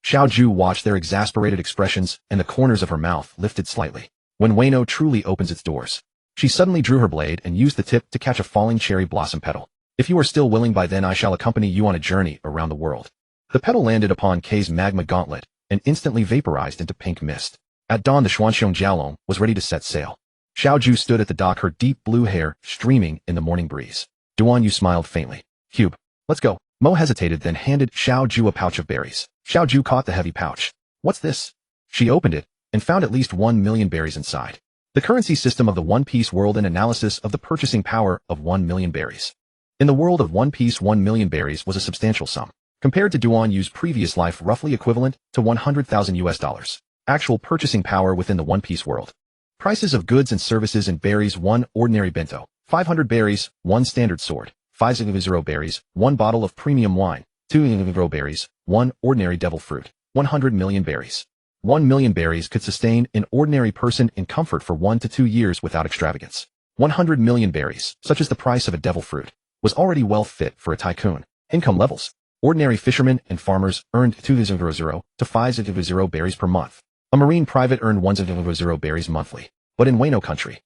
A: Xiao Ju watched their exasperated expressions, and the corners of her mouth lifted slightly. When Wano truly opens its doors. She suddenly drew her blade and used the tip to catch a falling cherry blossom petal. If you are still willing by then, I shall accompany you on a journey around the world. The petal landed upon Kay's magma gauntlet and instantly vaporized into pink mist. At dawn, the Xuanxiong Jiaolong was ready to set sail. Xiao Ju stood at the dock, her deep blue hair streaming in the morning breeze. Duan Yu smiled faintly. Cube, let's go. Mo hesitated, then handed Xiao Ju a pouch of berries. Xiao Ju caught the heavy pouch. What's this? She opened it and found at least 1 million berries inside. The currency system of the One Piece world, an analysis of the purchasing power of 1 million berries. In the world of One Piece, 1 million berries was a substantial sum. Compared to Duan Yu's previous life, roughly equivalent to 100,000 US dollars. Actual purchasing power within the One Piece world. Prices of goods and services in berries: 1 ordinary bento, 500 berries, 1 standard sword, 500 berries, 1 bottle of premium wine, 2 berries, 1 ordinary devil fruit, 100 million berries. 1 million berries could sustain an ordinary person in comfort for 1 to 2 years without extravagance. 100 million berries, such as the price of a devil fruit, was already well fit for a tycoon. Income levels. Ordinary fishermen and farmers earned 200 to 500 berries per month. A marine private earned 100 berries monthly. But in Wano country,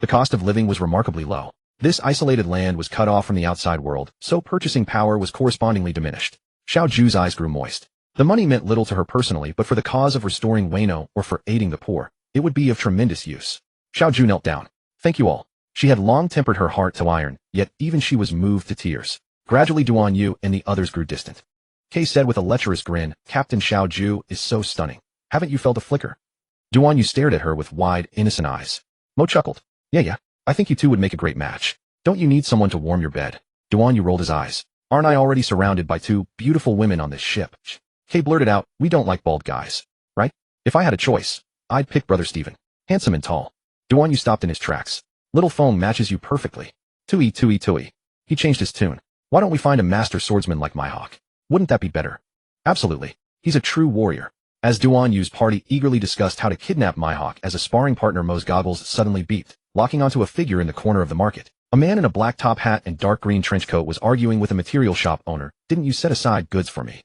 A: the cost of living was remarkably low. This isolated land was cut off from the outside world, so purchasing power was correspondingly diminished. Xiao Ju's eyes grew moist. The money meant little to her personally, but for the cause of restoring Wano or for aiding the poor, it would be of tremendous use. Xiao Ju knelt down. Thank you all. She had long tempered her heart to iron, yet even she was moved to tears. Gradually Duan Yu and the others grew distant. Kay said with a lecherous grin, Captain Xiao Ju is so stunning. Haven't you felt a flicker? Duan Yu stared at her with wide, innocent eyes. Mo chuckled. Yeah, I think you two would make a great match. Don't you need someone to warm your bed? Duan Yu rolled his eyes. Aren't I already surrounded by 2 beautiful women on this ship? Kay blurted out, we don't like bald guys, right? If I had a choice, I'd pick Brother Steven. Handsome and tall. Duan Yu stopped in his tracks. Little foam matches you perfectly. Tui. He changed his tune. Why don't we find a master swordsman like Mihawk? Wouldn't that be better? Absolutely. He's a true warrior. As Duan Yu's party eagerly discussed how to kidnap Mihawk as a sparring partner, Mo's goggles suddenly beeped, locking onto a figure in the corner of the market. A man in a black top hat and dark green trench coat was arguing with a material shop owner. Didn't you set aside goods for me?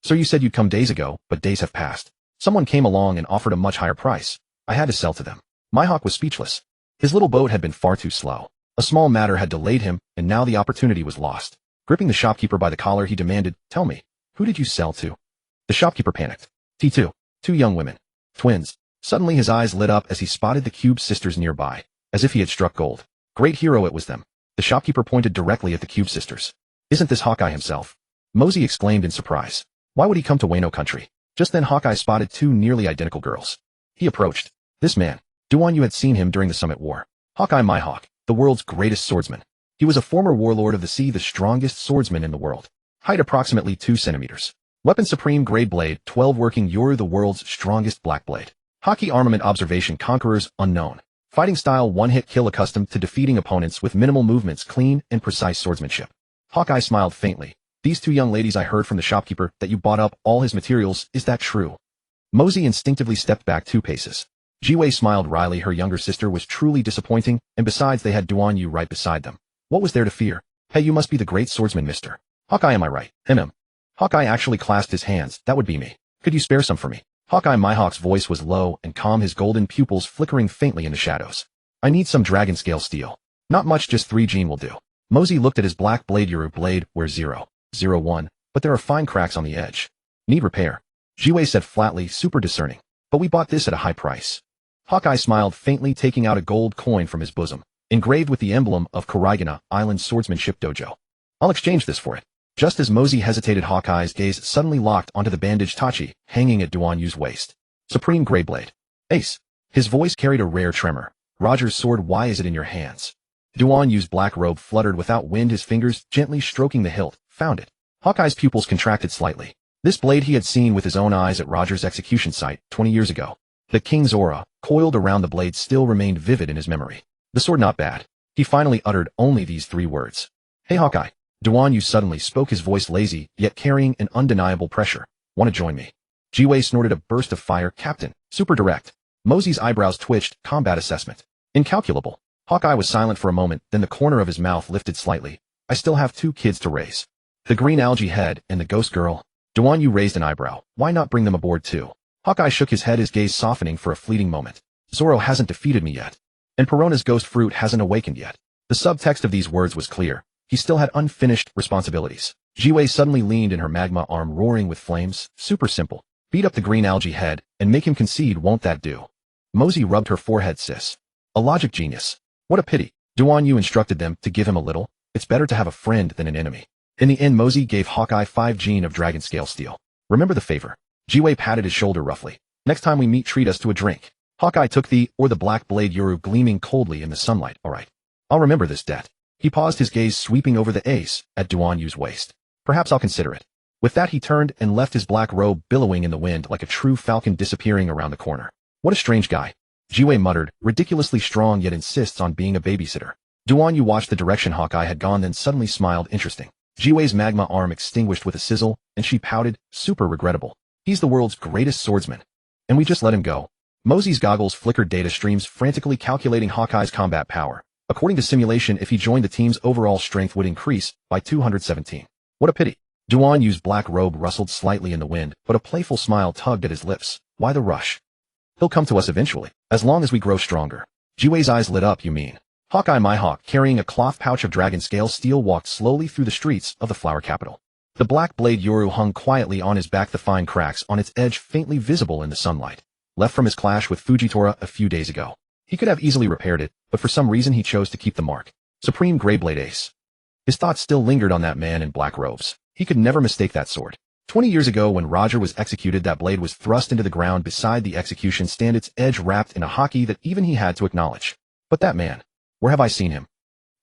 A: So you said you'd come days ago, but days have passed. Someone came along and offered a much higher price. I had to sell to them. Mihawk was speechless. His little boat had been far too slow. A small matter had delayed him, and now the opportunity was lost. Gripping the shopkeeper by the collar, he demanded, "Tell me, who did you sell to?" The shopkeeper panicked. T2. Two young women. Twins. Suddenly his eyes lit up as he spotted the Cube sisters nearby, as if he had struck gold. Great hero, it was them. The shopkeeper pointed directly at the Cube sisters. "Isn't this Hawkeye himself?" Mosey exclaimed in surprise. Why would he come to Wano country? Just then Hawkeye spotted two nearly identical girls. He approached. This man. Duan Yu had seen him during the Summit War. Hawkeye Mihawk, the world's greatest swordsman. He was a former warlord of the sea, the strongest swordsman in the world. Height approximately 2 centimeters. Weapon Supreme Grade Blade, 12 working Yoru, the world's strongest black blade. Hockey Armament Observation Conquerors unknown. Fighting style, one-hit kill, accustomed to defeating opponents with minimal movements, clean and precise swordsmanship. Hawkeye smiled faintly. These two young ladies, I heard from the shopkeeper that you bought up all his materials, is that true? Mosey instinctively stepped back 2 paces. Jiwei smiled wryly. Her younger sister was truly disappointing, and besides they had Duan Yu right beside them. What was there to fear? Hey, you must be the great swordsman, Mr. Hawkeye, am I right? Hawkeye actually clasped his hands. That would be me. Could you spare some for me? Hawkeye Mihawk's voice was low and calm, his golden pupils flickering faintly in the shadows. I need some dragon scale steel. Not much, just 3 gene will do. Mosey looked at his black blade. Yoru blade, where 001, but there are fine cracks on the edge. Need repair. Jiwei said flatly, super discerning. But we bought this at a high price. Hawkeye smiled faintly, taking out a gold coin from his bosom, engraved with the emblem of Karaigana Island Swordsmanship Dojo. I'll exchange this for it. Just as Mosey hesitated, Hawkeye's gaze suddenly locked onto the bandaged tachi hanging at Duan Yu's waist. Supreme Grey Blade. Ace. His voice carried a rare tremor. Roger's sword, why is it in your hands? Duan Yu's black robe fluttered without wind, his fingers gently stroking the hilt. Found it. Hawkeye's pupils contracted slightly. This blade he had seen with his own eyes at Roger's execution site 20 years ago. The king's aura, coiled around the blade, still remained vivid in his memory. The sword, not bad. He finally uttered only these 3 words. Hey Hawkeye. Duan Yu suddenly spoke, his voice lazy, yet carrying an undeniable pressure. Want to join me? Jiwei snorted a burst of fire. Captain. Super direct. Mosey's eyebrows twitched. Combat assessment. Incalculable. Hawkeye was silent for a moment, then the corner of his mouth lifted slightly. I still have 2 kids to raise. The green algae head and the ghost girl. Duan Yu raised an eyebrow. Why not bring them aboard too? Hawkeye shook his head, his gaze softening for a fleeting moment. Zoro hasn't defeated me yet. And Perona's ghost fruit hasn't awakened yet. The subtext of these words was clear. He still had unfinished responsibilities. Jiwei suddenly leaned in her magma arm, roaring with flames. Super simple. Beat up the green algae head and make him concede, won't that do? Mosey rubbed her forehead. Sis. A logic genius. What a pity. Duan Yu instructed them to give him a little. It's better to have a friend than an enemy. In the end, Mosey gave Hawkeye 5 gene of dragon scale steel. Remember the favor. Jiwei patted his shoulder roughly. Next time we meet, treat us to a drink. Hawkeye took the black blade, Yoru gleaming coldly in the sunlight. All right. I'll remember this debt. He paused, his gaze sweeping over the ace at Duan Yu's waist. Perhaps I'll consider it. With that he turned and left, his black robe billowing in the wind like a true falcon, disappearing around the corner. What a strange guy. Jiwei muttered, ridiculously strong yet insists on being a babysitter. Duan Yu watched the direction Hawkeye had gone, then suddenly smiled. Interesting. Jiwei's magma arm extinguished with a sizzle, and she pouted, super regrettable. He's the world's greatest swordsman. And we just let him go. Mosey's goggles flickered, data streams frantically calculating Hawkeye's combat power. According to simulation, if he joined the team's overall strength would increase by 217. What a pity. Duan Yu's black robe rustled slightly in the wind, but a playful smile tugged at his lips. Why the rush? He'll come to us eventually, as long as we grow stronger. Jiwei's eyes lit up. You mean? Hawkeye Mihawk, carrying a cloth pouch of dragon scale steel, walked slowly through the streets of the flower capital. The black blade Yoru hung quietly on his back, the fine cracks on its edge faintly visible in the sunlight. Left from his clash with Fujitora a few days ago. He could have easily repaired it, but for some reason he chose to keep the mark. Supreme Grey Blade Ace. His thoughts still lingered on that man in black robes. He could never mistake that sword. 20 years ago when Roger was executed, that blade was thrust into the ground beside the execution stand, its edge wrapped in a haki that even he had to acknowledge. But that man. Where have I seen him?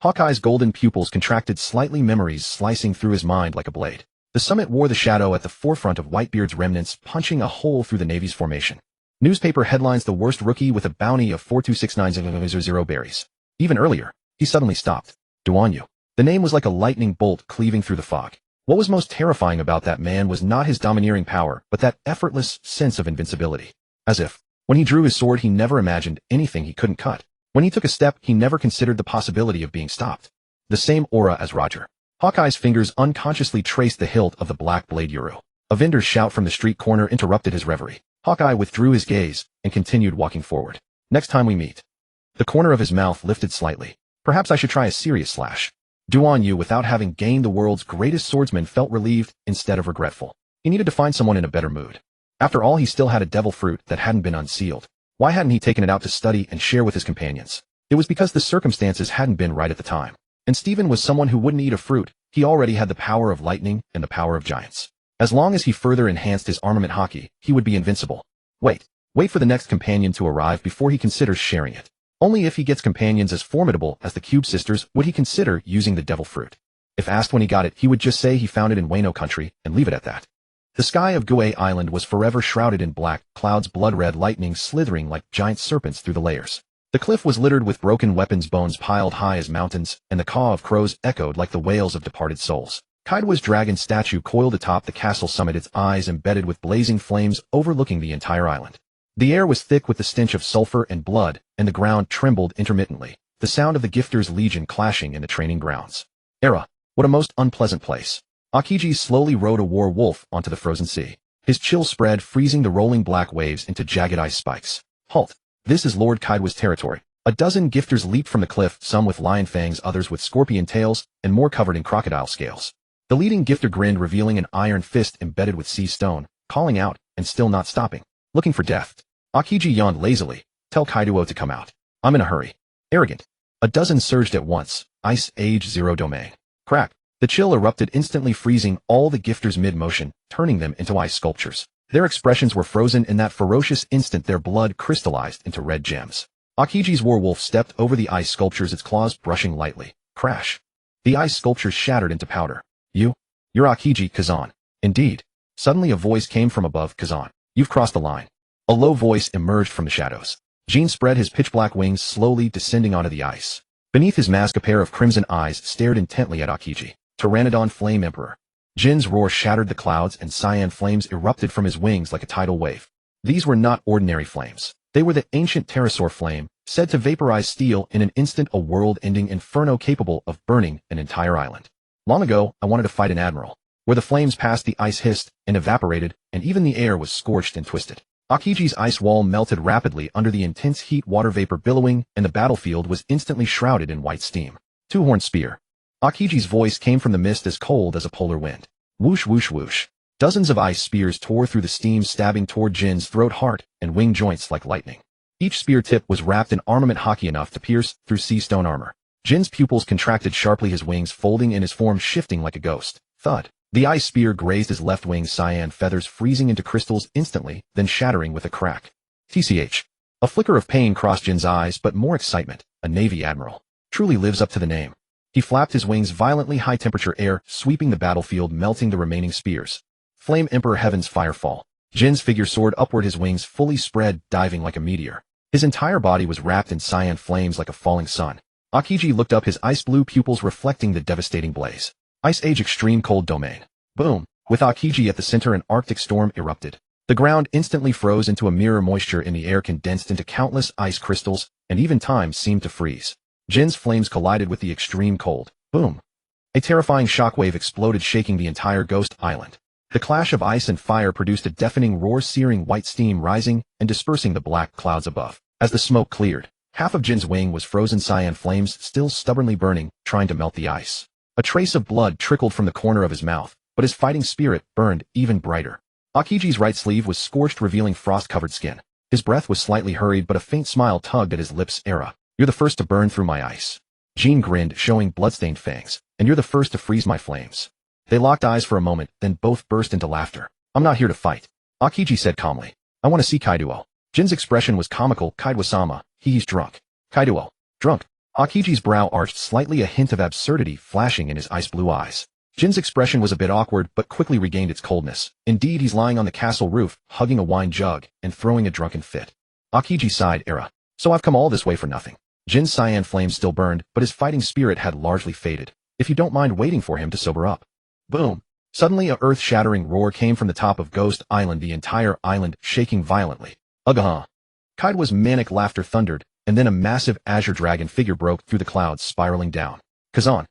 A: Hawkeye's golden pupils contracted slightly, memories slicing through his mind like a blade. The summit wore the shadow at the forefront of Whitebeard's remnants, punching a hole through the Navy's formation. Newspaper headlines: the worst rookie with a bounty of 4269000 berries. Even earlier, he suddenly stopped. Duan Yu. The name was like a lightning bolt cleaving through the fog. What was most terrifying about that man was not his domineering power, but that effortless sense of invincibility. As if, when he drew his sword, he never imagined anything he couldn't cut. When he took a step, he never considered the possibility of being stopped. The same aura as Roger. Hawkeye's fingers unconsciously traced the hilt of the black blade Yoru. A vendor's shout from the street corner interrupted his reverie. Hawkeye withdrew his gaze and continued walking forward. Next time we meet. The corner of his mouth lifted slightly. Perhaps I should try a serious slash. Duan Yu, without having gained the world's greatest swordsman, felt relieved instead of regretful. He needed to find someone in a better mood. After all, he still had a devil fruit that hadn't been unsealed. Why hadn't he taken it out to study and share with his companions? It was because the circumstances hadn't been right at the time. And Stephen was someone who wouldn't eat a fruit. He already had the power of lightning and the power of giants. As long as he further enhanced his armament haki, he would be invincible. Wait for the next companion to arrive before he considers sharing it. Only if he gets companions as formidable as the Cube Sisters would he consider using the devil fruit. If asked when he got it, he would just say he found it in Wano country and leave it at that. The sky of Gue Island was forever shrouded in black clouds, blood-red lightning slithering like giant serpents through the layers. The cliff was littered with broken weapons, bones piled high as mountains, and the caw of crows echoed like the wails of departed souls. Kaido's dragon statue coiled atop the castle summit, its eyes embedded with blazing flames overlooking the entire island. The air was thick with the stench of sulfur and blood, and the ground trembled intermittently, the sound of the Gifters' Legion clashing in the training grounds. Era, what a most unpleasant place. Akiji slowly rode a war wolf onto the frozen sea. His chill spread, freezing the rolling black waves into jagged ice spikes. Halt! This is Lord Kaido's territory. A dozen Gifters leaped from the cliff, some with lion fangs, others with scorpion tails, and more covered in crocodile scales. The leading Gifter grinned, revealing an iron fist embedded with sea stone, calling out, and still not stopping. Looking for death. Akiji yawned lazily. Tell Kaido to come out. I'm in a hurry. Arrogant. A dozen surged at once. Ice Age 0 domain. Crack. The chill erupted, instantly freezing all the Gifters mid-motion, turning them into ice sculptures. Their expressions were frozen in that ferocious instant. Their blood crystallized into red gems. Akiji's warwolf stepped over the ice sculptures, its claws brushing lightly. Crash. The ice sculptures shattered into powder. You're Akiji Kazan. Indeed. Suddenly a voice came from above. Kazan, you've crossed the line. A low voice emerged from the shadows. Jin spread his pitch-black wings, slowly descending onto the ice. Beneath his mask, a pair of crimson eyes stared intently at Akiji. Pteranodon Flame Emperor. Jin's roar shattered the clouds, and cyan flames erupted from his wings like a tidal wave. These were not ordinary flames. They were the ancient pterosaur flame, said to vaporize steel in an instant, a world-ending inferno capable of burning an entire island. Long ago, I wanted to fight an admiral. Where the flames passed, the ice hissed and evaporated, and even the air was scorched and twisted. Akiji's ice wall melted rapidly under the intense heat, water vapor billowing, and the battlefield was instantly shrouded in white steam. Two-horned spear. Akiji's voice came from the mist, as cold as a polar wind. Whoosh, whoosh, whoosh. Dozens of ice spears tore through the steam, stabbing toward Jin's throat, heart, and wing joints like lightning. Each spear tip was wrapped in armament haki enough to pierce through sea stone armor. Jin's pupils contracted sharply, his wings folding and his form shifting like a ghost. Thud. The ice spear grazed his left wing, cyan feathers freezing into crystals instantly, then shattering with a crack. TCH. A flicker of pain crossed Jin's eyes, but more excitement. A Navy admiral. Truly lives up to the name. He flapped his wings violently, high-temperature air sweeping the battlefield, melting the remaining spears. Flame Emperor, Heaven's Firefall. Jin's figure soared upward, his wings fully spread, diving like a meteor. His entire body was wrapped in cyan flames like a falling sun. Akiji looked up, his ice-blue pupils reflecting the devastating blaze. Ice Age Extreme Cold Domain. Boom. With Akiji at the center, an Arctic storm erupted. The ground instantly froze into a mirror, moisture in the air condensed into countless ice crystals, and even time seemed to freeze. Jin's flames collided with the extreme cold. Boom. A terrifying shockwave exploded, shaking the entire ghost island. The clash of ice and fire produced a deafening roar, searing white steam rising and dispersing the black clouds above. As the smoke cleared, half of Jin's wing was frozen, cyan flames still stubbornly burning, trying to melt the ice. A trace of blood trickled from the corner of his mouth, but his fighting spirit burned even brighter. Akiji's right sleeve was scorched, revealing frost-covered skin. His breath was slightly hurried, but a faint smile tugged at his lips. Era, you're the first to burn through my ice. Jin grinned, showing bloodstained fangs. And you're the first to freeze my flames. They locked eyes for a moment, then both burst into laughter. I'm not here to fight, Akiji said calmly. I want to see Kaido. Jin's expression was comical. Kaido-sama, he's drunk. Kaido. Drunk. Akiji's brow arched slightly, a hint of absurdity flashing in his ice-blue eyes. Jin's expression was a bit awkward, but quickly regained its coldness. Indeed, he's lying on the castle roof, hugging a wine jug, and throwing a drunken fit. Akiji sighed. Era. So I've come all this way for nothing. Jin's cyan flames still burned, but his fighting spirit had largely faded. If you don't mind waiting for him to sober up. Boom. Suddenly a earth-shattering roar came from the top of Ghost Island, the entire island shaking violently. Ugh. Kaido's manic laughter thundered, and then a massive azure dragon figure broke through the clouds, spiraling down. Kazan.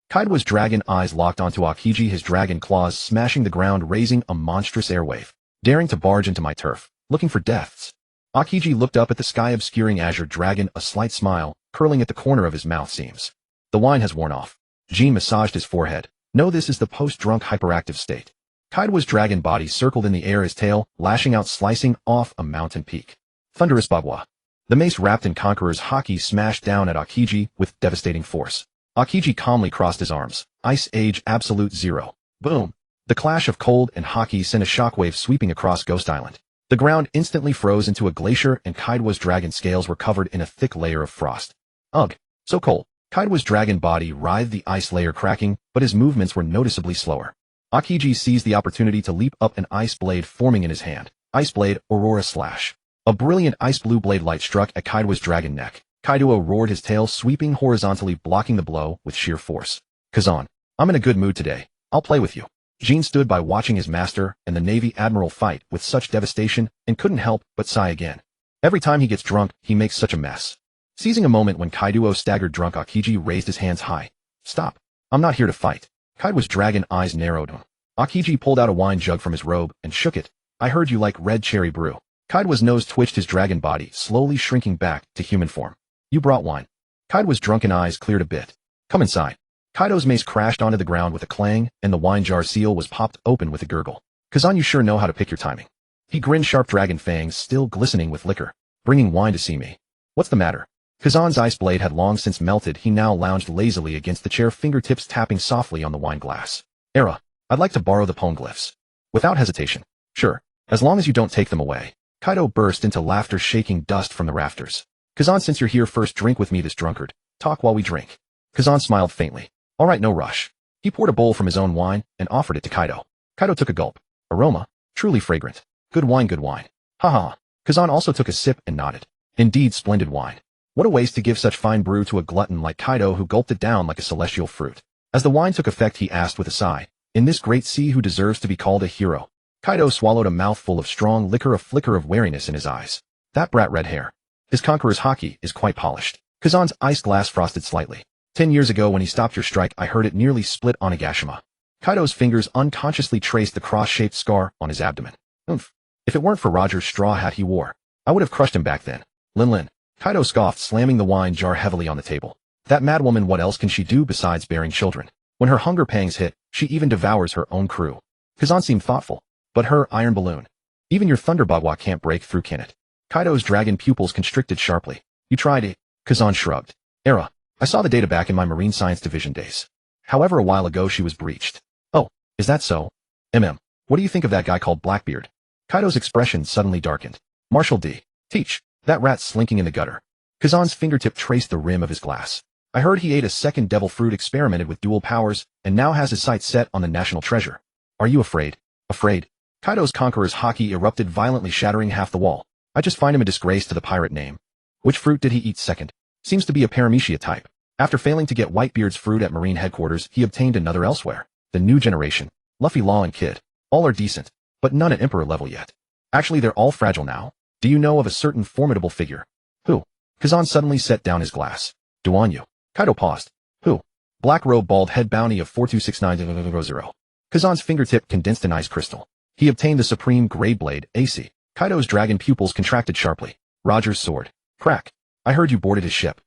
A: Kaido's dragon eyes locked onto Akiji, his dragon claws smashing the ground, raising a monstrous airwave. Daring to barge into my turf, looking for deaths. Akiji looked up at the sky-obscuring azure dragon, a slight smile curling at the corner of his mouth seams. The wine has worn off. Jean massaged his forehead. No, this is the post-drunk hyperactive state. Kaido's dragon body circled in the air, his tail lashing out, slicing off a mountain peak. Thunderous bagua. The mace wrapped in Conqueror's haki smashed down at Aokiji with devastating force. Aokiji calmly crossed his arms. Ice Age Absolute Zero. Boom. The clash of cold and haki sent a shockwave sweeping across Ghost Island. The ground instantly froze into a glacier and Kaido's dragon scales were covered in a thick layer of frost. Ugh, so cold. Kaido's dragon body writhed, the ice layer cracking, but his movements were noticeably slower. Aokiji seized the opportunity to leap up, an ice blade forming in his hand. Ice blade, Aurora Slash. A brilliant ice blue blade light struck at Kaido's dragon neck. Kaido roared, his tail sweeping horizontally, blocking the blow with sheer force. Kazan, I'm in a good mood today. I'll play with you. Jean stood by watching his master and the Navy Admiral fight with such devastation and couldn't help but sigh again. Every time he gets drunk, he makes such a mess. Seizing a moment when Kaido staggered drunk, Aokiji raised his hands high. Stop. I'm not here to fight. Kaido's dragon eyes narrowed. Aokiji pulled out a wine jug from his robe and shook it. I heard you like red cherry brew. Kaido's nose twitched, his dragon body slowly shrinking back to human form. You brought wine. Kaido's drunken eyes cleared a bit. Come inside. Kaido's mace crashed onto the ground with a clang, and the wine jar seal was popped open with a gurgle. Kazan, you sure know how to pick your timing. He grinned, sharp dragon fangs still glistening with liquor. Bringing wine to see me. What's the matter? Kazan's ice blade had long since melted. He now lounged lazily against the chair, fingertips tapping softly on the wine glass. Era, I'd like to borrow the poneglyphs. Without hesitation. Sure, as long as you don't take them away. Kaido burst into laughter, shaking dust from the rafters. Kazan, since you're here, first drink with me, this drunkard. Talk while we drink. Kazan smiled faintly. All right, no rush. He poured a bowl from his own wine and offered it to Kaido. Kaido took a gulp. Aroma, truly fragrant. Good wine, good wine. Haha. Kazan also took a sip and nodded. Indeed, splendid wine. What a waste to give such fine brew to a glutton like Kaido, who gulped it down like a celestial fruit. As the wine took effect, he asked with a sigh, in this great sea, who deserves to be called a hero? Kaido swallowed a mouthful of strong liquor, a flicker of wariness in his eyes. That brat red hair. His Conqueror's haki is quite polished. Kazan's ice glass frosted slightly. 10 years ago when he stopped your strike, I heard it nearly split Onigashima. Kaido's fingers unconsciously traced the cross-shaped scar on his abdomen. Oomph. If it weren't for Roger's straw hat he wore, I would have crushed him back then. Lin. Kaido scoffed, slamming the wine jar heavily on the table. That madwoman, what else can she do besides bearing children? When her hunger pangs hit, she even devours her own crew. Kazan seemed thoughtful. But her iron balloon. Even your thunder bagua can't break through, can it? Kaido's dragon pupils constricted sharply. You tried it. Kazan shrugged. Era, I saw the data back in my Marine Science Division days. However, a while ago she was breached. Oh, is that so? What do you think of that guy called Blackbeard? Kaido's expression suddenly darkened. Marshal D. Teach. That rat slinking in the gutter. Kazan's fingertip traced the rim of his glass. I heard he ate a second devil fruit, experimented with dual powers, and now has his sights set on the national treasure. Are you afraid? Afraid? Kaido's Conqueror's haki erupted violently, shattering half the wall. I just find him a disgrace to the pirate name. Which fruit did he eat second? Seems to be a Paramecia type. After failing to get Whitebeard's fruit at Marine headquarters, he obtained another elsewhere. The new generation. Luffy, Law, and Kid. All are decent, but none at Emperor level yet. Actually, they're all fragile now. Do you know of a certain formidable figure? Who? Kazan suddenly set down his glass. Duanyu. Kaido paused. Who? Black robe, bald head, bounty of 426900. Kazan's fingertip condensed an ice crystal. He obtained the supreme grade blade, AC. Kaido's dragon pupils contracted sharply. Roger's sword. Crack. I heard you boarded his ship.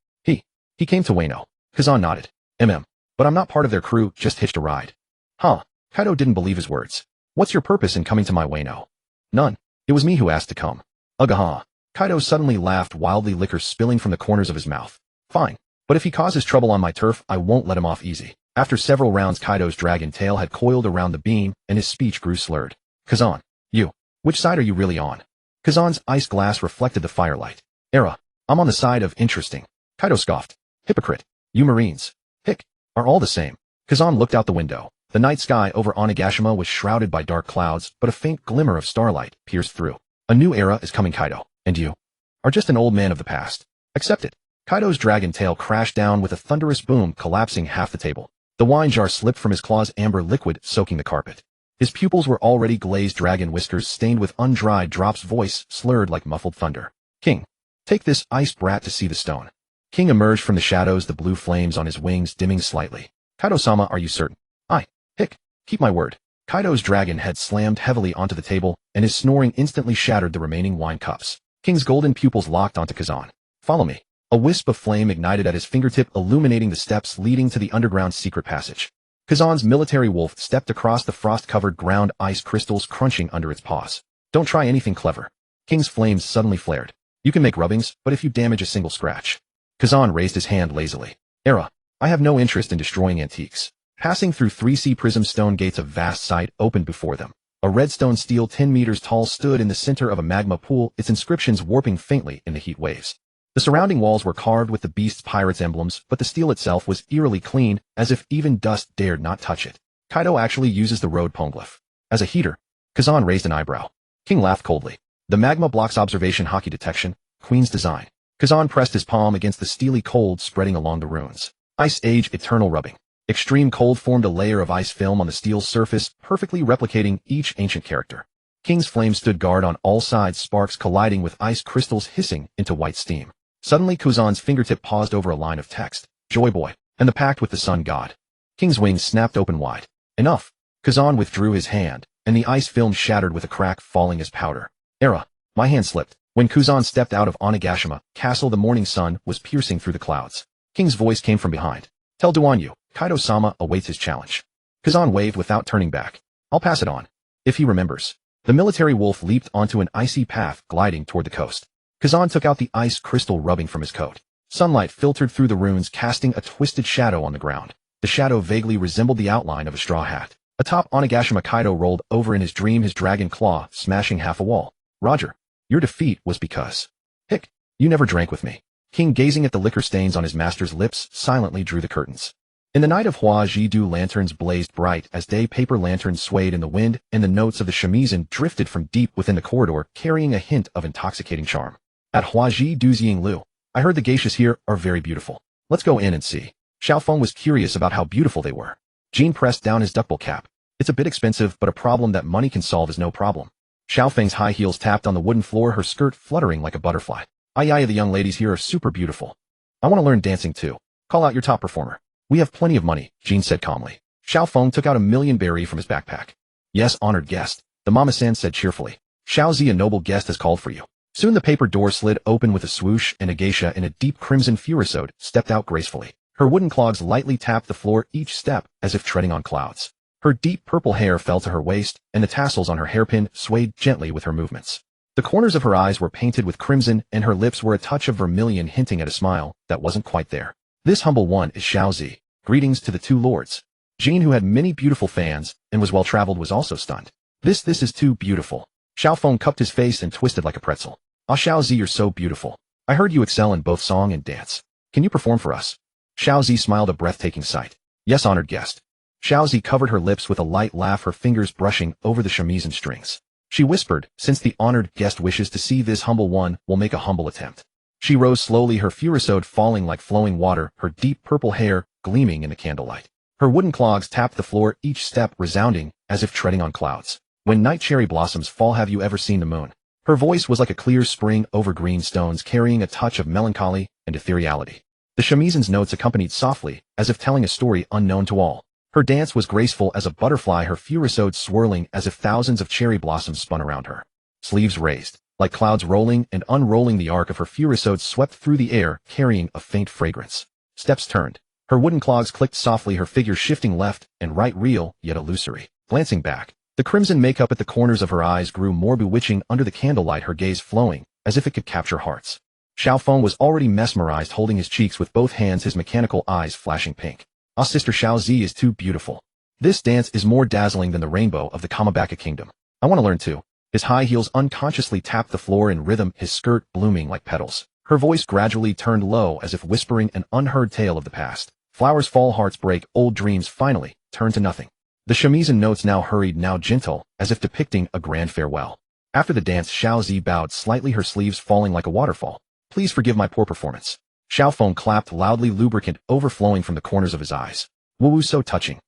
A: He came to Wano. Kazan nodded. But I'm not part of their crew, just hitched a ride. Huh. Kaido didn't believe his words. What's your purpose in coming to my Wano? None. It was me who asked to come. Ugh. Kaido suddenly laughed wildly, liquor spilling from the corners of his mouth. Fine. But if he causes trouble on my turf, I won't let him off easy. After several rounds, Kaido's dragon tail had coiled around the beam, and his speech grew slurred. Kazan. You. Which side are you really on? Kazan's ice glass reflected the firelight. Era. I'm on the side of interesting. Kaido scoffed. Hypocrite. You Marines. Hick. Are all the same. Kazan looked out the window. The night sky over Onigashima was shrouded by dark clouds, but a faint glimmer of starlight pierced through. A new era is coming, Kaido. And you are just an old man of the past. Accept it. Kaido's dragon tail crashed down with a thunderous boom, collapsing half the table. The wine jar slipped from his claws, amber liquid soaking the carpet. His pupils were already glazed, dragon whiskers stained with undried drops, voice slurred like muffled thunder. King. Take this ice brat to see the stone. King emerged from the shadows, the blue flames on his wings dimming slightly. Kaido-sama, are you certain? Aye. Hick. Keep my word. Kaido's dragon head slammed heavily onto the table, and his snoring instantly shattered the remaining wine cups. King's golden pupils locked onto Kazan. Follow me. A wisp of flame ignited at his fingertip, illuminating the steps leading to the underground secret passage. Kazan's military wolf stepped across the frost-covered ground, ice crystals crunching under its paws. Don't try anything clever. King's flames suddenly flared. You can make rubbings, but if you damage a single scratch. Kazan raised his hand lazily. Era, I have no interest in destroying antiques. Passing through 3C prism stone gates, a vast sight opened before them. A redstone stele 10 meters tall stood in the center of a magma pool, its inscriptions warping faintly in the heat waves. The surrounding walls were carved with the beast's pirate's emblems, but the stele itself was eerily clean, as if even dust dared not touch it. Kaido actually uses the road poneglyph as a heater. Kazan raised an eyebrow. King laughed coldly. The magma blocks observation hockey detection, Queen's design. Kazan pressed his palm against the steely cold spreading along the runes. Ice Age eternal rubbing. Extreme cold formed a layer of ice film on the steel's surface, perfectly replicating each ancient character. King's flame stood guard on all sides, sparks colliding with ice crystals hissing into white steam. Suddenly Kazan's fingertip paused over a line of text. Joy Boy, and the pact with the sun god. King's wings snapped open wide. Enough. Kazan withdrew his hand, and the ice film shattered with a crack, falling as powder. Era. My hand slipped. When Kazan stepped out of Onigashima Castle, the morning sun was piercing through the clouds. King's voice came from behind. Tell Duanyu, Kaido-sama awaits his challenge. Kazan waved without turning back. I'll pass it on. If he remembers. The military wolf leaped onto an icy path, gliding toward the coast. Kazan took out the ice crystal rubbing from his coat. Sunlight filtered through the runes, casting a twisted shadow on the ground. The shadow vaguely resembled the outline of a straw hat. Atop Onigashima, Kaido rolled over in his dream, his dragon claw smashing half a wall. Roger, your defeat was because... Hick, you never drank with me. King, gazing at the liquor stains on his master's lips, silently drew the curtains. In the night of Hua Ji-do, lanterns blazed bright as day paper lanterns swayed in the wind, and the notes of the shamisen drifted from deep within the corridor, carrying a hint of intoxicating charm. At Hua Ji-do's Yinglu, I heard the geishas here are very beautiful. Let's go in and see. Xiaofeng was curious about how beautiful they were. Jean pressed down his duckbill cap. It's a bit expensive, but a problem that money can solve is no problem. Xiaofeng's high heels tapped on the wooden floor, her skirt fluttering like a butterfly. The young ladies here are super beautiful. I want to learn dancing too. Call out your top performer. We have plenty of money, Jean said calmly. Xiaofeng took out a million berry from his backpack. Yes, honored guest, the Mama-san said cheerfully. Xiaozi, a noble guest, has called for you. Soon the paper door slid open with a swoosh, and a geisha in a deep crimson furusode stepped out gracefully. Her wooden clogs lightly tapped the floor each step as if treading on clouds. Her deep purple hair fell to her waist, and the tassels on her hairpin swayed gently with her movements. The corners of her eyes were painted with crimson, and her lips were a touch of vermilion, hinting at a smile that wasn't quite there. This humble one is Xiaozi. Greetings to the two lords. Jean, who had many beautiful fans and was well-traveled, was also stunned. This is too beautiful. Xiaofeng cupped his face and twisted like a pretzel. Ah, Xiaozi, you're so beautiful. I heard you excel in both song and dance. Can you perform for us? Xiaozi smiled, a breathtaking sight. Yes, honored guest. Xiaozi covered her lips with a light laugh, her fingers brushing over the shamisen strings. She whispered, since the honored guest wishes to see this humble one, we'll make a humble attempt. She rose slowly, her furusode falling like flowing water, her deep purple hair gleaming in the candlelight. Her wooden clogs tapped the floor, each step resounding as if treading on clouds. When night cherry blossoms fall, have you ever seen the moon? Her voice was like a clear spring over green stones, carrying a touch of melancholy and ethereality. The shamisen's notes accompanied softly, as if telling a story unknown to all. Her dance was graceful as a butterfly, her furusode swirling as if thousands of cherry blossoms spun around her. Sleeves raised, like clouds rolling and unrolling, the arc of her furusode swept through the air, carrying a faint fragrance. Steps turned. Her wooden clogs clicked softly, her figure shifting left and right, real, yet illusory. Glancing back, the crimson makeup at the corners of her eyes grew more bewitching under the candlelight, her gaze flowing, as if it could capture hearts. Xiaofeng was already mesmerized, holding his cheeks with both hands, his mechanical eyes flashing pink. Ah, Sister Xiaozi is too beautiful. This dance is more dazzling than the rainbow of the Kamabaka kingdom. I want to learn too. His high heels unconsciously tapped the floor in rhythm, his skirt blooming like petals. Her voice gradually turned low, as if whispering an unheard tale of the past. Flowers fall, hearts break, old dreams finally turn to nothing. The shamisen notes, now hurried, now gentle, as if depicting a grand farewell. After the dance, Xiaozi bowed slightly, her sleeves falling like a waterfall. Please forgive my poor performance. Xiaofeng clapped loudly, lubricant overflowing from the corners of his eyes. Woo, so touching.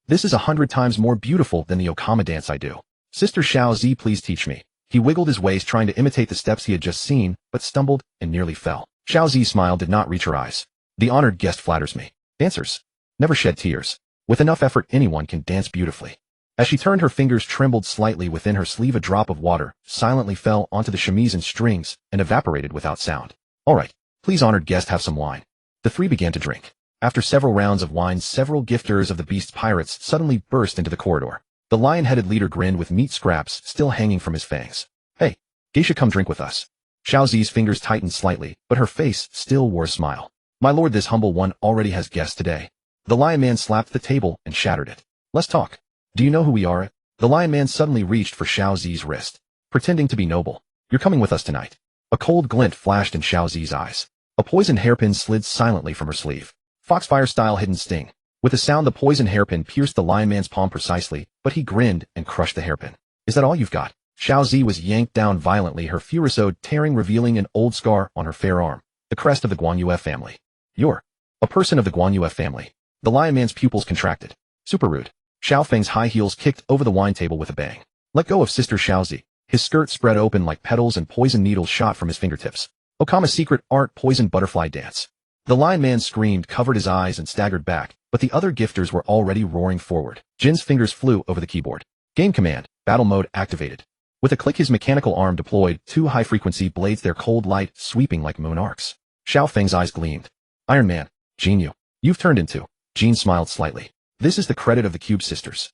A: This is 100 times more beautiful than the Okama dance I do. Sister Xiaozi, please teach me. He wiggled his waist, trying to imitate the steps he had just seen, but stumbled and nearly fell. Xiaozi's smile did not reach her eyes. The honored guest flatters me. Dancers never shed tears. With enough effort, anyone can dance beautifully. As she turned, her fingers trembled slightly within her sleeve. A drop of water silently fell onto the shamisen strings and evaporated without sound. All right, Please, honored guest, have some wine. The three began to drink. After several rounds of wine, several gifters of the beast's pirates suddenly burst into the corridor. The lion-headed leader grinned with meat scraps still hanging from his fangs. Hey, geisha, come drink with us. Xiao Zi's fingers tightened slightly, but her face still wore a smile. My lord, this humble one already has guests today. The lion man slapped the table and shattered it. Let's talk. Do you know who we are? The lion man suddenly reached for Xiao Zi's wrist, pretending to be noble. You're coming with us tonight. A cold glint flashed in Xiao Zi's eyes. A poisoned hairpin slid silently from her sleeve. Foxfire-style hidden sting. With a sound, the poisoned hairpin pierced the lion man's palm precisely, but he grinned and crushed the hairpin. Is that all you've got? Xiao Zi was yanked down violently, her furusode tearing, revealing an old scar on her fair arm, the crest of the Guan Yue family. You're a person of the Guan Yue family. The lion man's pupils contracted. Super rude. Xiao Feng's high heels kicked over the wine table with a bang. Let go of Sister Xiao Zi. His skirt spread open like petals and poison needles shot from his fingertips. Okama's secret art, poison butterfly dance. The lion man screamed, covered his eyes, and staggered back, but the other gifters were already roaring forward. Jin's fingers flew over the keyboard. Game command. Battle mode activated. With a click, his mechanical arm deployed two high-frequency blades, their cold light sweeping like moon arcs. Xiao Feng's eyes gleamed. Iron Man, Jin, you've turned into. Jin smiled slightly. This is the credit of the Cube Sisters.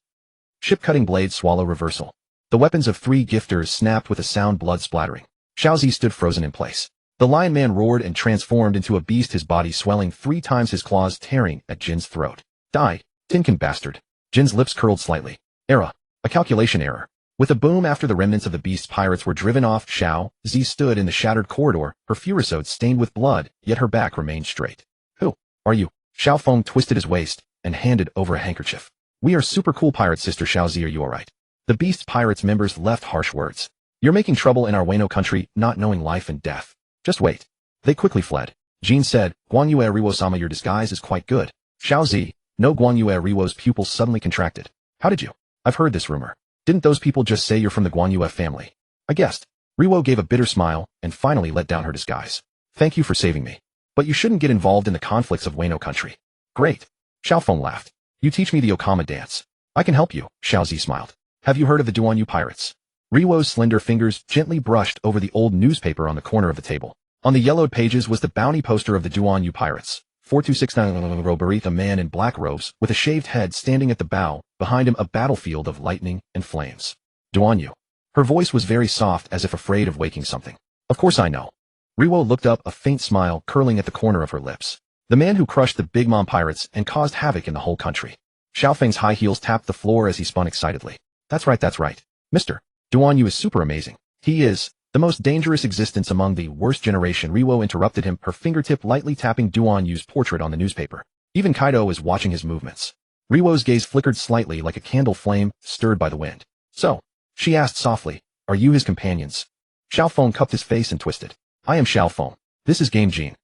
A: Ship-cutting blade swallow reversal. The weapons of three gifters snapped with a sound, blood splattering. Xiao Zi stood frozen in place. The lion man roared and transformed into a beast, his body swelling 3 times, his claws tearing at Jin's throat. Die, Tinkin bastard. Jin's lips curled slightly. Error. A calculation error. With a boom, after the remnants of the beast's pirates were driven off, Xiao Zi stood in the shattered corridor, her furusode stained with blood, yet her back remained straight. Who are you? Xiao Feng twisted his waist and handed over a handkerchief. We are super cool pirates, Sister Xiao Zi, are you alright? The beast's pirates members left harsh words. You're making trouble in our Wano country, not knowing life and death. Just wait. They quickly fled. Jin said, Guan Yue Riwo-sama, your disguise is quite good. Xiao Zi, no. Guan Yue Riwo's pupils suddenly contracted. How did you? I've heard this rumor. Didn't those people just say you're from the Guan Yue family? I guessed. Riwo gave a bitter smile and finally let down her disguise. Thank you for saving me. But you shouldn't get involved in the conflicts of Wano country. Great. Xiao Feng laughed. You teach me the Okama dance. I can help you, Xiao Zi smiled. Have you heard of the Duanyu pirates? Riwo's slender fingers gently brushed over the old newspaper on the corner of the table. On the yellowed pages was the bounty poster of the Duanyu pirates. 4269 Roberith, a man in black robes, with a shaved head, standing at the bow, behind him a battlefield of lightning and flames. Duanyu. Her voice was very soft, as if afraid of waking something. Of course I know. Riwo looked up, a faint smile curling at the corner of her lips. The man who crushed the Big Mom pirates and caused havoc in the whole country. Xiao Feng's high heels tapped the floor as he spun excitedly. That's right, that's right. Mr. Duanyu is super amazing. He is the most dangerous existence among the worst generation. Riwo interrupted him, her fingertip lightly tapping Duanyu's portrait on the newspaper. Even Kaido was watching his movements. Riwo's gaze flickered slightly like a candle flame stirred by the wind. So, she asked softly, are you his companions? Xiao Feng cupped his face and twisted. I am Xiao Feng. This is Game Jin.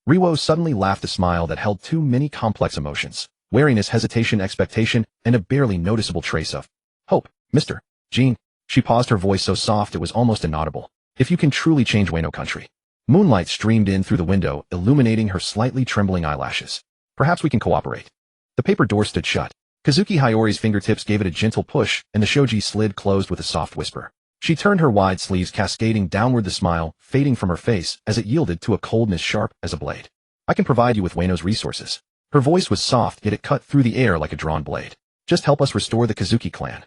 A: Riwo suddenly laughed, a smile that held too many complex emotions. Wariness, hesitation, expectation, and a barely noticeable trace of hope. Mr. Jin. She paused, her voice so soft it was almost inaudible. If you can truly change Wano country. Moonlight streamed in through the window, illuminating her slightly trembling eyelashes. Perhaps we can cooperate. The paper door stood shut. Kazuki Hiyori's fingertips gave it a gentle push, and the shoji slid closed with a soft whisper. She turned, her wide sleeves cascading downward, the smile fading from her face as it yielded to a coldness sharp as a blade. I can provide you with Wano's resources. Her voice was soft, yet it cut through the air like a drawn blade. Just help us restore the Kazuki clan.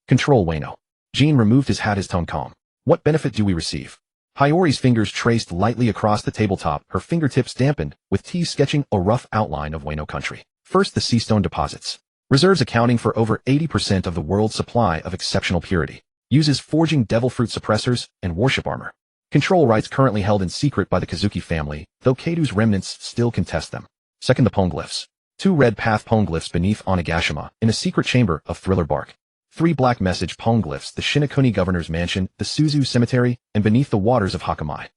A: Control Wano. Jin removed his hat, his tone calm. What benefit do we receive? Hiyori's fingers traced lightly across the tabletop, her fingertips dampened, with T's sketching a rough outline of Wano country. First, the seastone deposits. Reserves accounting for over 80% of the world's supply of exceptional purity. Uses forging devil fruit suppressors and warship armor. Control rights currently held in secret by the Kazuki family, though Keido's remnants still contest them. Second, the poneglyphs. 2 red path poneglyphs beneath Onigashima, in a secret chamber of thriller bark. 3 black message poneglyphs, the Shinokuni governor's mansion, the Suzu cemetery, and beneath the waters of Hakamai.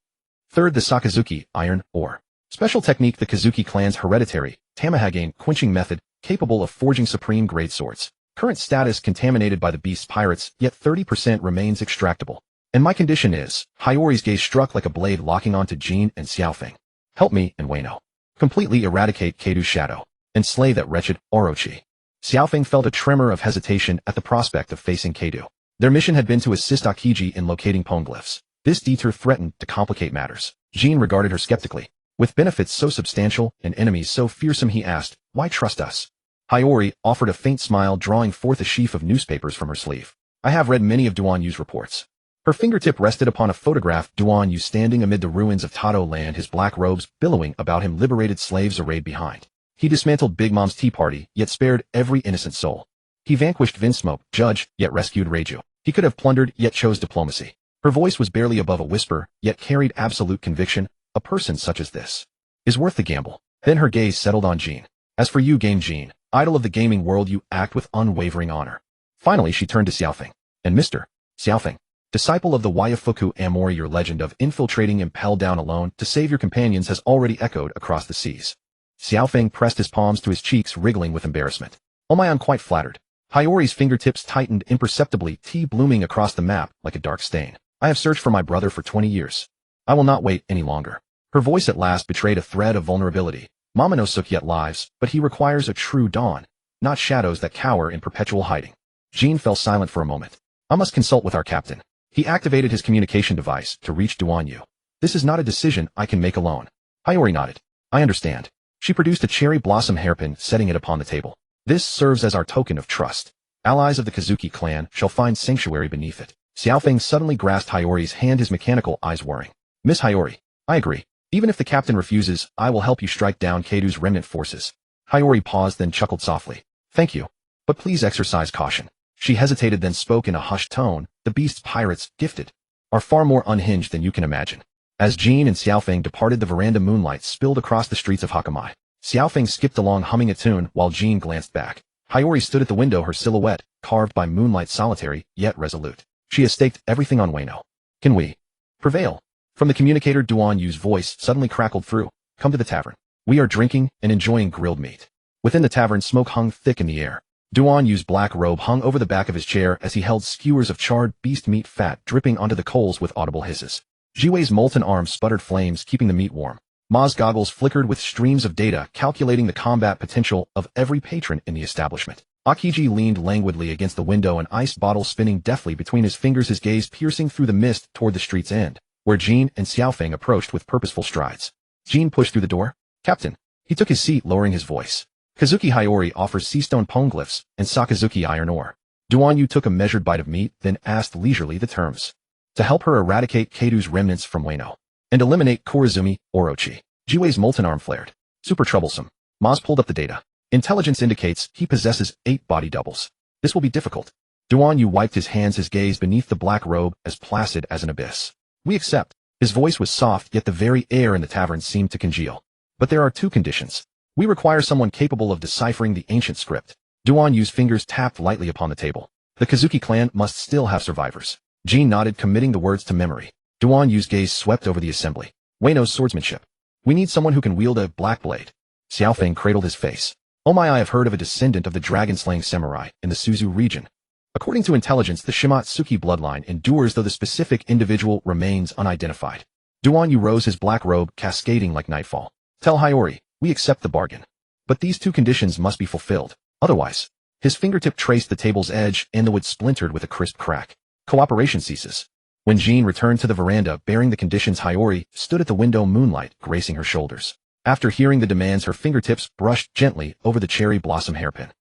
A: Third, the Sakazuki, iron ore. Special technique, the Kazuki clan's hereditary, Tamahagane quenching method, capable of forging supreme grade swords. Current status contaminated by the beast's pirates, yet 30% remains extractable. And my condition is, Hiyori's gaze struck like a blade locking onto Jin and Xiaofeng. Help me and Wano. Completely eradicate Keido's shadow, and slay that wretched Orochi. Xiaofeng felt a tremor of hesitation at the prospect of facing Keido. Their mission had been to assist Akiji in locating poneglyphs. This detour threatened to complicate matters. Jin regarded her skeptically. With benefits so substantial and enemies so fearsome, he asked, "Why trust us?" Hiyori offered a faint smile, drawing forth a sheaf of newspapers from her sleeve. "I have read many of Duan Yu's reports." Her fingertip rested upon a photograph of Duan Yu standing amid the ruins of Tato land, his black robes billowing about him, liberated slaves arrayed behind. He dismantled Big Mom's tea party, yet spared every innocent soul. He vanquished Vinsmoke, judge, yet rescued Reiju. He could have plundered, yet chose diplomacy. Her voice was barely above a whisper, yet carried absolute conviction. A person such as this is worth the gamble. Then her gaze settled on Jean. "As for you, Game Jean, idol of the gaming world, you act with unwavering honor." Finally, she turned to Xiaofeng. "And Mr. Xiaofeng, disciple of the Waifuku Amori, your legend of infiltrating Impel Down alone to save your companions has already echoed across the seas." Xiaofeng pressed his palms to his cheeks, wriggling with embarrassment. "Oh my, I'm quite flattered." Hiyori's fingertips tightened imperceptibly, tea blooming across the map like a dark stain. "I have searched for my brother for 20 years. I will not wait any longer." Her voice at last betrayed a thread of vulnerability. "Momonosuke yet lives, but he requires a true dawn, not shadows that cower in perpetual hiding." Jean fell silent for a moment. "I must consult with our captain." He activated his communication device to reach Duan Yu. "This is not a decision I can make alone." Hiyori nodded. "I understand." She produced a cherry blossom hairpin, setting it upon the table. "This serves as our token of trust. Allies of the Kazuki clan shall find sanctuary beneath it." Xiaofeng suddenly grasped Hiyori's hand, his mechanical eyes whirring. "Miss Hiyori, I agree. Even if the captain refuses, I will help you strike down Keido's remnant forces." Hiyori paused, then chuckled softly. "Thank you. But please exercise caution." She hesitated, then spoke in a hushed tone. "The beast's pirates, gifted, are far more unhinged than you can imagine." As Jean and Xiaofeng departed, the veranda moonlight spilled across the streets of Hakamai. Xiaofeng skipped along humming a tune while Jean glanced back. Hiyori stood at the window, her silhouette carved by moonlight, solitary yet resolute. "She has staked everything on Wano. Can we prevail?" From the communicator, Duan Yu's voice suddenly crackled through. "Come to the tavern. We are drinking and enjoying grilled meat." Within the tavern, smoke hung thick in the air. Duan Yu's black robe hung over the back of his chair as he held skewers of charred beast meat, fat dripping onto the coals with audible hisses. Jiwei's molten arms sputtered flames, keeping the meat warm. Ma's goggles flickered with streams of data, calculating the combat potential of every patron in the establishment. Akiji leaned languidly against the window, an ice bottle spinning deftly between his fingers, his gaze piercing through the mist toward the street's end, where Jean and Xiaofeng approached with purposeful strides. Jean pushed through the door. "Captain." He took his seat, lowering his voice. "Kazuki Hiyori offers seastone poneglyphs and Sakazuki iron ore." Duan Yu took a measured bite of meat, then asked leisurely the terms. "To help her eradicate Keido's remnants from Wano and eliminate Korizumi Orochi." Jiwei's molten arm flared. "Super troublesome." Maz pulled up the data. "Intelligence indicates he possesses 8 body doubles. This will be difficult." Duan Yu wiped his hands, his gaze beneath the black robe as placid as an abyss. "We accept." His voice was soft, yet the very air in the tavern seemed to congeal. "But there are 2 conditions. We require someone capable of deciphering the ancient script." Duan Yu's fingers tapped lightly upon the table. "The Kazuki clan must still have survivors." Jean nodded, committing the words to memory. Duan Yu's gaze swept over the assembly. "Wano's swordsmanship. We need someone who can wield a black blade." Xiaofeng cradled his face. "Oh my, I have heard of a descendant of the dragon-slaying samurai in the Suzu region. According to intelligence, the Shimatsuki bloodline endures, though the specific individual remains unidentified." Duan Yu rose, his black robe cascading like nightfall. "Tell Hiyori, we accept the bargain. But these 2 conditions must be fulfilled. Otherwise." His fingertip traced the table's edge, and the wood splintered with a crisp crack. "Cooperation ceases." When Jean returned to the veranda bearing the conditions, Hiyori stood at the window, moonlight gracing her shoulders. After hearing the demands, her fingertips brushed gently over the cherry blossom hairpin.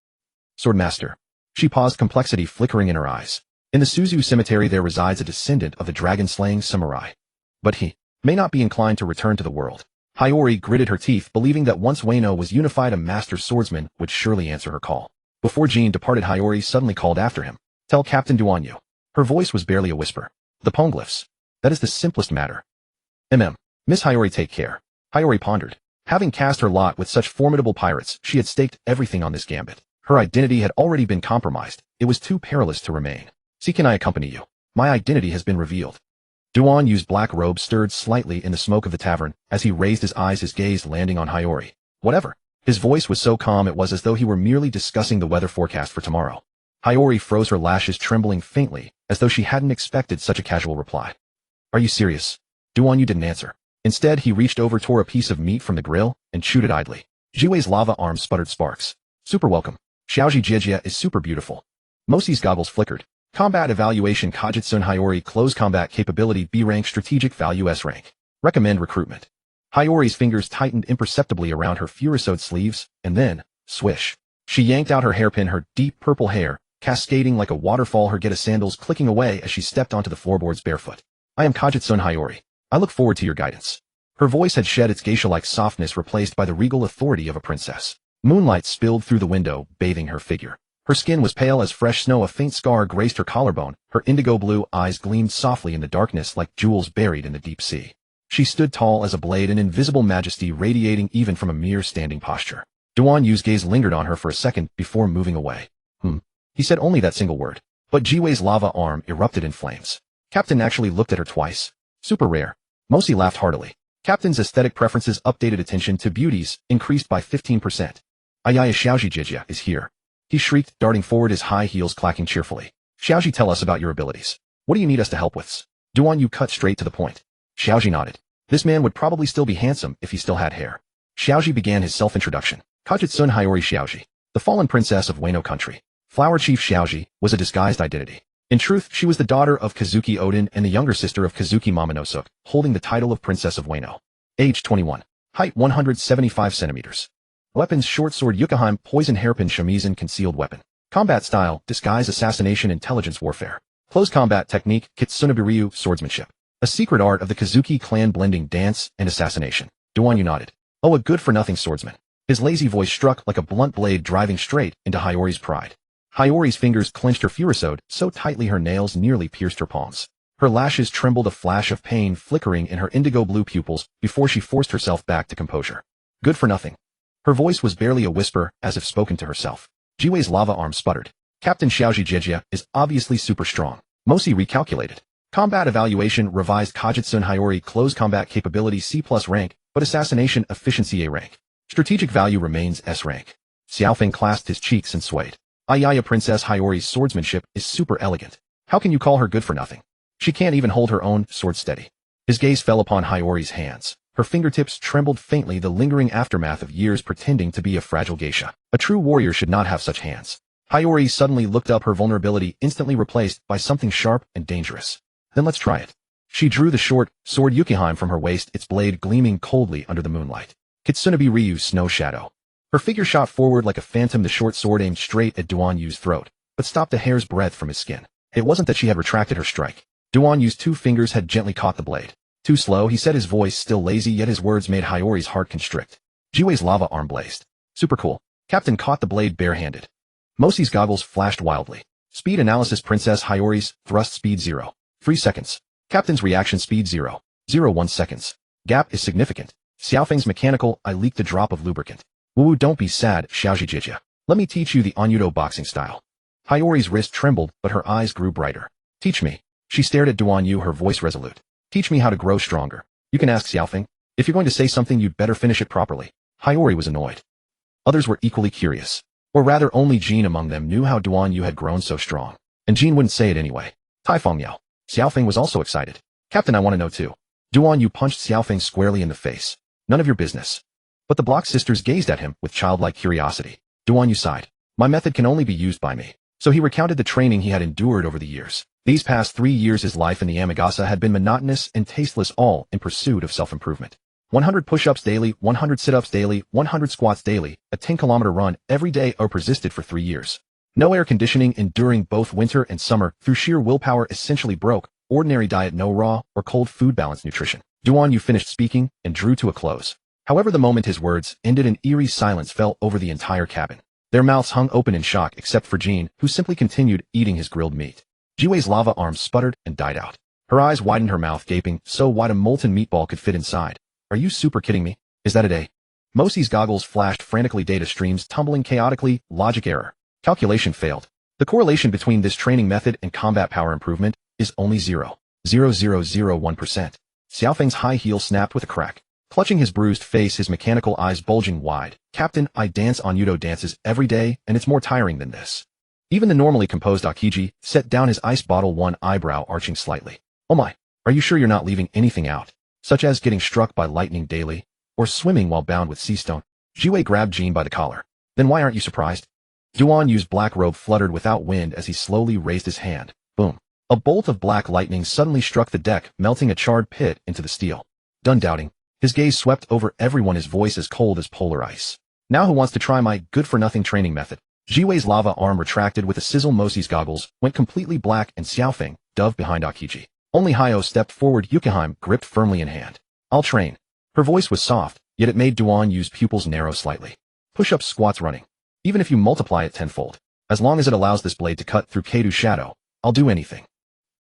A: "Swordmaster." She paused, complexity flickering in her eyes. "In the Suzu cemetery there resides a descendant of the dragon-slaying samurai. But he may not be inclined to return to the world." Hiyori gritted her teeth, believing that once Wano was unified, a master swordsman would surely answer her call. Before Jean departed, Hiyori suddenly called after him. "Tell Captain Duan Yu." Her voice was barely a whisper. "The poneglyphs. That is the simplest matter." Miss Hiyori, take care." Hiyori pondered. Having cast her lot with such formidable pirates, she had staked everything on this gambit. Her identity had already been compromised. It was too perilous to remain. "See, can I accompany you? My identity has been revealed." Duan Yu's black robe stirred slightly in the smoke of the tavern as he raised his eyes, his gaze landing on Hiyori. "Whatever." His voice was so calm it was as though he were merely discussing the weather forecast for tomorrow. Hiyori froze, her lashes trembling faintly, as though she hadn't expected such a casual reply. "Are you serious?" Duan Yu didn't answer. Instead, he reached over, tore a piece of meat from the grill, and chewed it idly. Jiwei's lava arms sputtered sparks. "Super welcome. Xiaoji Jiejia is super beautiful." Mosi's goggles flickered. "Combat evaluation Kajitsun Hiyori, close combat capability B rank, strategic value S rank. Recommend recruitment." Hiyori's fingers tightened imperceptibly around her furosode sleeves, and then, swish. She yanked out her hairpin, her deep purple hair, cascading like a waterfall, her Geta sandals clicking away as she stepped onto the floorboards barefoot. I am Kajitsun Hiyori. I look forward to your guidance. Her voice had shed its geisha-like softness, replaced by the regal authority of a princess. Moonlight spilled through the window, bathing her figure. Her skin was pale as fresh snow, a faint scar graced her collarbone, her indigo blue eyes gleamed softly in the darkness like jewels buried in the deep sea. She stood tall as a blade, an invisible majesty radiating even from a mere standing posture. Duan Yu's gaze lingered on her for a second before moving away. He said only that single word. But Jiwei's lava arm erupted in flames. Captain actually looked at her twice. Super rare. Mosi laughed heartily. Captain's aesthetic preferences updated, attention to beauties increased by 15%. Ayaya Xiaoji Jijia is here. He shrieked, darting forward, his high heels clacking cheerfully. Xiaoji, tell us about your abilities. What do you need us to help with? Duan Yu cut straight to the point. Xiaoji nodded. This man would probably still be handsome if he still had hair. Xiaoji began his self-introduction. Kajitsun Hiyori Xiaoji, the fallen princess of Wano country. Flower Chief Xiaoji was a disguised identity. In truth, she was the daughter of Kazuki Odin and the younger sister of Kazuki Momonosuke, holding the title of Princess of Wano. Age 21. Height 175 centimeters. Weapons: short sword Yukaheim, poison hairpin shamisen, concealed weapon. Combat style: disguise, assassination, intelligence, warfare. Close combat technique: Kitsunebiryu, swordsmanship. A secret art of the Kazuki clan, blending dance and assassination. Duan Yu nodded. Oh, a good-for-nothing swordsman. His lazy voice struck like a blunt blade, driving straight into Hiyori's pride. Hiyori's fingers clenched her furosode so tightly her nails nearly pierced her palms. Her lashes trembled, a flash of pain flickering in her indigo blue pupils before she forced herself back to composure. Good for nothing. Her voice was barely a whisper, as if spoken to herself. Jiwei's lava arm sputtered. Captain Xiaoji Jijia is obviously super strong. Mosi recalculated. Combat evaluation: revised Kajitsun Hiyori, close combat capability C+ rank, but assassination efficiency A rank. Strategic value remains S rank. Xiaofeng clasped his cheeks and swayed. Ayaya Princess Hiyori's swordsmanship is super elegant. How can you call her good for nothing? She can't even hold her own sword steady. His gaze fell upon Hiyori's hands. Her fingertips trembled faintly, the lingering aftermath of years pretending to be a fragile geisha. A true warrior should not have such hands. Hiyori suddenly looked up, her vulnerability instantly replaced by something sharp and dangerous. Then let's try it. She drew the short sword Yukiheim from her waist, its blade gleaming coldly under the moonlight. Kitsunebiryu, snow shadow. Her figure shot forward like a phantom, the short sword aimed straight at Duan Yu's throat, but stopped a hair's breadth from his skin. It wasn't that she had retracted her strike. Duan Yu's two fingers had gently caught the blade. Too slow, he said, his voice still lazy, yet his words made Hiyori's heart constrict. Jiwei's lava arm blazed. Super cool. Captain caught the blade barehanded. Mosi's goggles flashed wildly. Speed analysis: Princess Hiyori's thrust speed 0. 3 seconds. Captain's reaction speed 0. 0.1 seconds. Gap is significant. Xiaofeng's mechanical: I leaked a drop of lubricant. Woo, don't be sad, Xiaoji Jijia. Let me teach you the Onyudo boxing style. Hiyori's wrist trembled, but her eyes grew brighter. Teach me. She stared at Duan Yu, her voice resolute. Teach me how to grow stronger. You can ask Xiaofeng. If you're going to say something, you'd better finish it properly. Hiyori was annoyed. Others were equally curious. Or rather, only Jean among them knew how Duan Yu had grown so strong. And Jean wouldn't say it anyway. Taifeng Yao. Xiaofeng was also excited. Captain, I want to know too. Duan Yu punched Xiaofeng squarely in the face. None of your business. But the Block sisters gazed at him with childlike curiosity. Duan Yu sighed. My method can only be used by me. So he recounted the training he had endured over the years. These past 3 years his life in the Amagasa had been monotonous and tasteless, all in pursuit of self-improvement. 100 push-ups daily, 100 sit-ups daily, 100 squats daily, a 10-kilometer run every day, or persisted for 3 years. No air conditioning, enduring both winter and summer, through sheer willpower, essentially broke, ordinary diet, no raw or cold food, balanced nutrition. Duan Yu finished speaking and drew to a close. However, the moment his words ended, an eerie silence fell over the entire cabin. Their mouths hung open in shock except for Jean, who simply continued eating his grilled meat. Jiwei's lava arm sputtered and died out. Her eyes widened, her mouth gaping so wide a molten meatball could fit inside. Are you super kidding me? Is that a day? Mosi's goggles flashed frantically, data streams tumbling chaotically, logic error. Calculation failed. The correlation between this training method and combat power improvement is only 0.0001%. Xiaofeng's high heel snapped with a crack. Clutching his bruised face, his mechanical eyes bulging wide. Captain, I dance Onyudo dances every day, and it's more tiring than this. Even the normally composed Akiji set down his ice bottle, one eyebrow arching slightly. Oh my, are you sure you're not leaving anything out? Such as getting struck by lightning daily, or swimming while bound with sea stone? Jiwei grabbed Jean by the collar. Then why aren't you surprised? Duan Yu's black robe fluttered without wind as he slowly raised his hand. Boom. A bolt of black lightning suddenly struck the deck, melting a charred pit into the steel. Done doubting. His gaze swept over everyone, his voice as cold as polar ice. Now who wants to try my good-for-nothing training method? Jiwei's lava arm retracted with a sizzle. Mosi's goggles went completely black and Xiaofeng dove behind Akiji. Only Hayo stepped forward, Yukihime gripped firmly in hand. I'll train. Her voice was soft, yet it made Duan Yu's pupils narrow slightly. Push-ups, squats, running. Even if you multiply it tenfold. As long as it allows this blade to cut through Keidu's shadow, I'll do anything.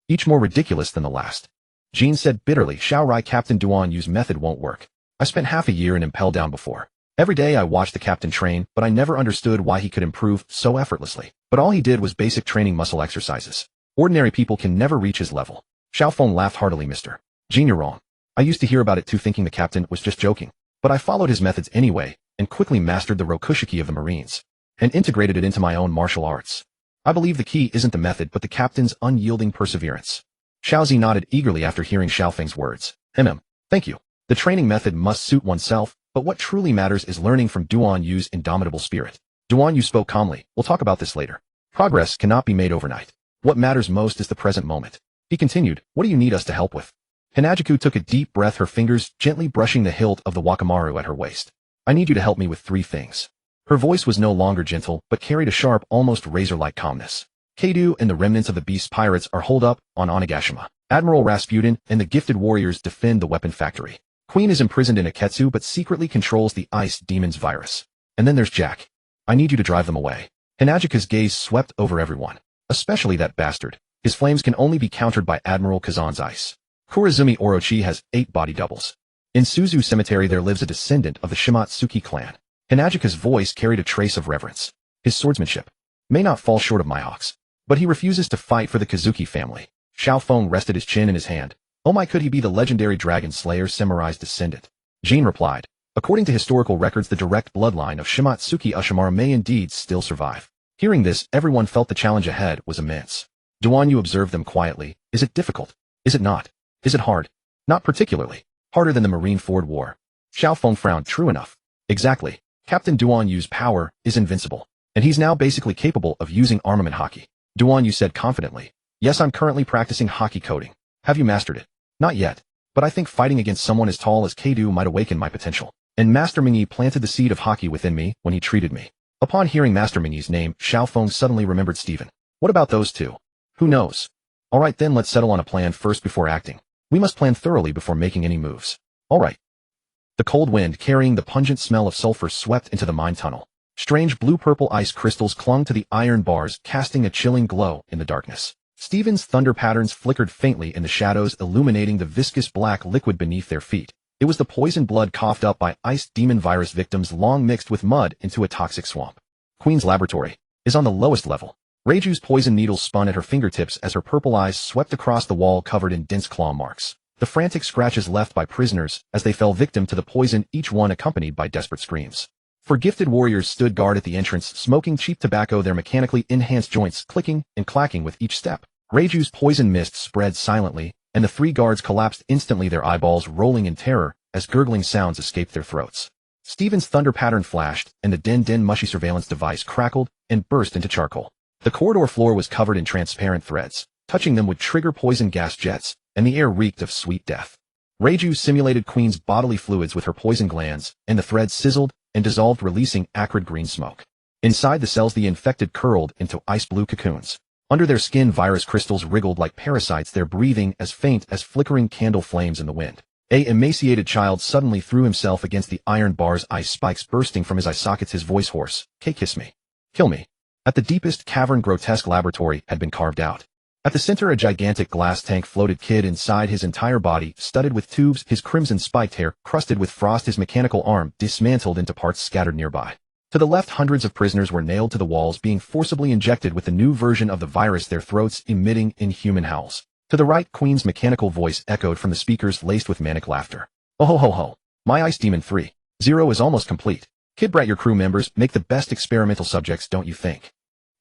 A: Each more ridiculous than the last. Jean said bitterly, Xiaorai, Captain Duan Yu's method won't work. I spent half a year in Impel Down before. Every day I watched the captain train, but I never understood why he could improve so effortlessly. But all he did was basic training muscle exercises. Ordinary people can never reach his level. Xiaofeng laughed heartily. Mr. Jean, you're wrong. I used to hear about it too, thinking the captain was just joking. But I followed his methods anyway, and quickly mastered the Rokushiki of the Marines, and integrated it into my own martial arts. I believe the key isn't the method but the captain's unyielding perseverance. Xiaozi nodded eagerly after hearing Xiaofeng's words. Thank you. The training method must suit oneself, but what truly matters is learning from Duan Yu's indomitable spirit. Duan Yu spoke calmly. We'll talk about this later. Progress cannot be made overnight. What matters most is the present moment. He continued, what do you need us to help with? Hinajiku took a deep breath, her fingers gently brushing the hilt of the Wakamaru at her waist. I need you to help me with 3 things. Her voice was no longer gentle, but carried a sharp, almost razor-like calmness. Keidu and the remnants of the beast pirates are holed up on Onigashima. Admiral Rasputin and the gifted warriors defend the weapon factory. Queen is imprisoned in Aketsu but secretly controls the ice demon's virus. And then there's Jack. I need you to drive them away. Hinajika's gaze swept over everyone. Especially that bastard. His flames can only be countered by Admiral Kazan's ice. Kurazumi Orochi has 8 body doubles. In Suzu Cemetery there lives a descendant of the Shimatsuki clan. Hinajika's voice carried a trace of reverence. His swordsmanship may not fall short of Mihawk's, but he refuses to fight for the Kazuki family. Xiaofeng rested his chin in his hand. Oh my, could he be the legendary dragon slayer Samurai's descendant? Jean replied. According to historical records, the direct bloodline of Shimatsuki Ushimura may indeed still survive. Hearing this, everyone felt the challenge ahead was immense. Duan Yu observed them quietly. Is it difficult? Is it not? Is it hard? Not particularly. Harder than the Marineford War. Xiaofeng frowned. True enough. Exactly. Captain Duan Yu's power is invincible. And he's now basically capable of using armament haki. Duan Yu said confidently. Yes, I'm currently practicing haki coding. Have you mastered it? Not yet. But I think fighting against someone as tall as Keidu might awaken my potential. And Master Mingyi planted the seed of haki within me when he treated me. Upon hearing Master Mingyi's name, Xiaofeng suddenly remembered Stephen. What about those two? Who knows? Alright then, let's settle on a plan first before acting. We must plan thoroughly before making any moves. Alright. The cold wind carrying the pungent smell of sulfur swept into the mine tunnel. Strange blue-purple ice crystals clung to the iron bars, casting a chilling glow in the darkness. Stephen's thunder patterns flickered faintly in the shadows, illuminating the viscous black liquid beneath their feet. It was the poison blood coughed up by ice demon virus victims, long mixed with mud into a toxic swamp. Queen's laboratory is on the lowest level. Reiju's poison needles spun at her fingertips as her purple eyes swept across the wall covered in dense claw marks. The frantic scratches left by prisoners as they fell victim to the poison, each one accompanied by desperate screams. Four gifted warriors stood guard at the entrance, smoking cheap tobacco, their mechanically enhanced joints clicking and clacking with each step. Reiju's poison mist spread silently, and the 3 guards collapsed instantly, their eyeballs rolling in terror as gurgling sounds escaped their throats. Stephen's thunder pattern flashed, and the Den mushy surveillance device crackled and burst into charcoal. The corridor floor was covered in transparent threads. Touching them would trigger poison gas jets, and the air reeked of sweet death. Reiju simulated Queen's bodily fluids with her poison glands, and the threads sizzled and dissolved, releasing acrid green smoke. Inside the cells, the infected curled into ice-blue cocoons. Under their skin, virus crystals wriggled like parasites, their breathing as faint as flickering candle flames in the wind. A emaciated child suddenly threw himself against the iron bars, ice spikes bursting from his eye sockets, his voice hoarse. Kiss me. Kill me. At the deepest cavern, grotesque laboratory had been carved out. At the center, a gigantic glass tank floated. Kid inside, his entire body studded with tubes, his crimson spiked hair crusted with frost, his mechanical arm dismantled into parts scattered nearby. To the left, hundreds of prisoners were nailed to the walls, being forcibly injected with the new version of the virus, their throats emitting inhuman howls. To the right, Queen's mechanical voice echoed from the speakers, laced with manic laughter. Oh ho ho ho. My Ice Demon 3.0 is almost complete. Kid Brat, your crew members make the best experimental subjects, don't you think?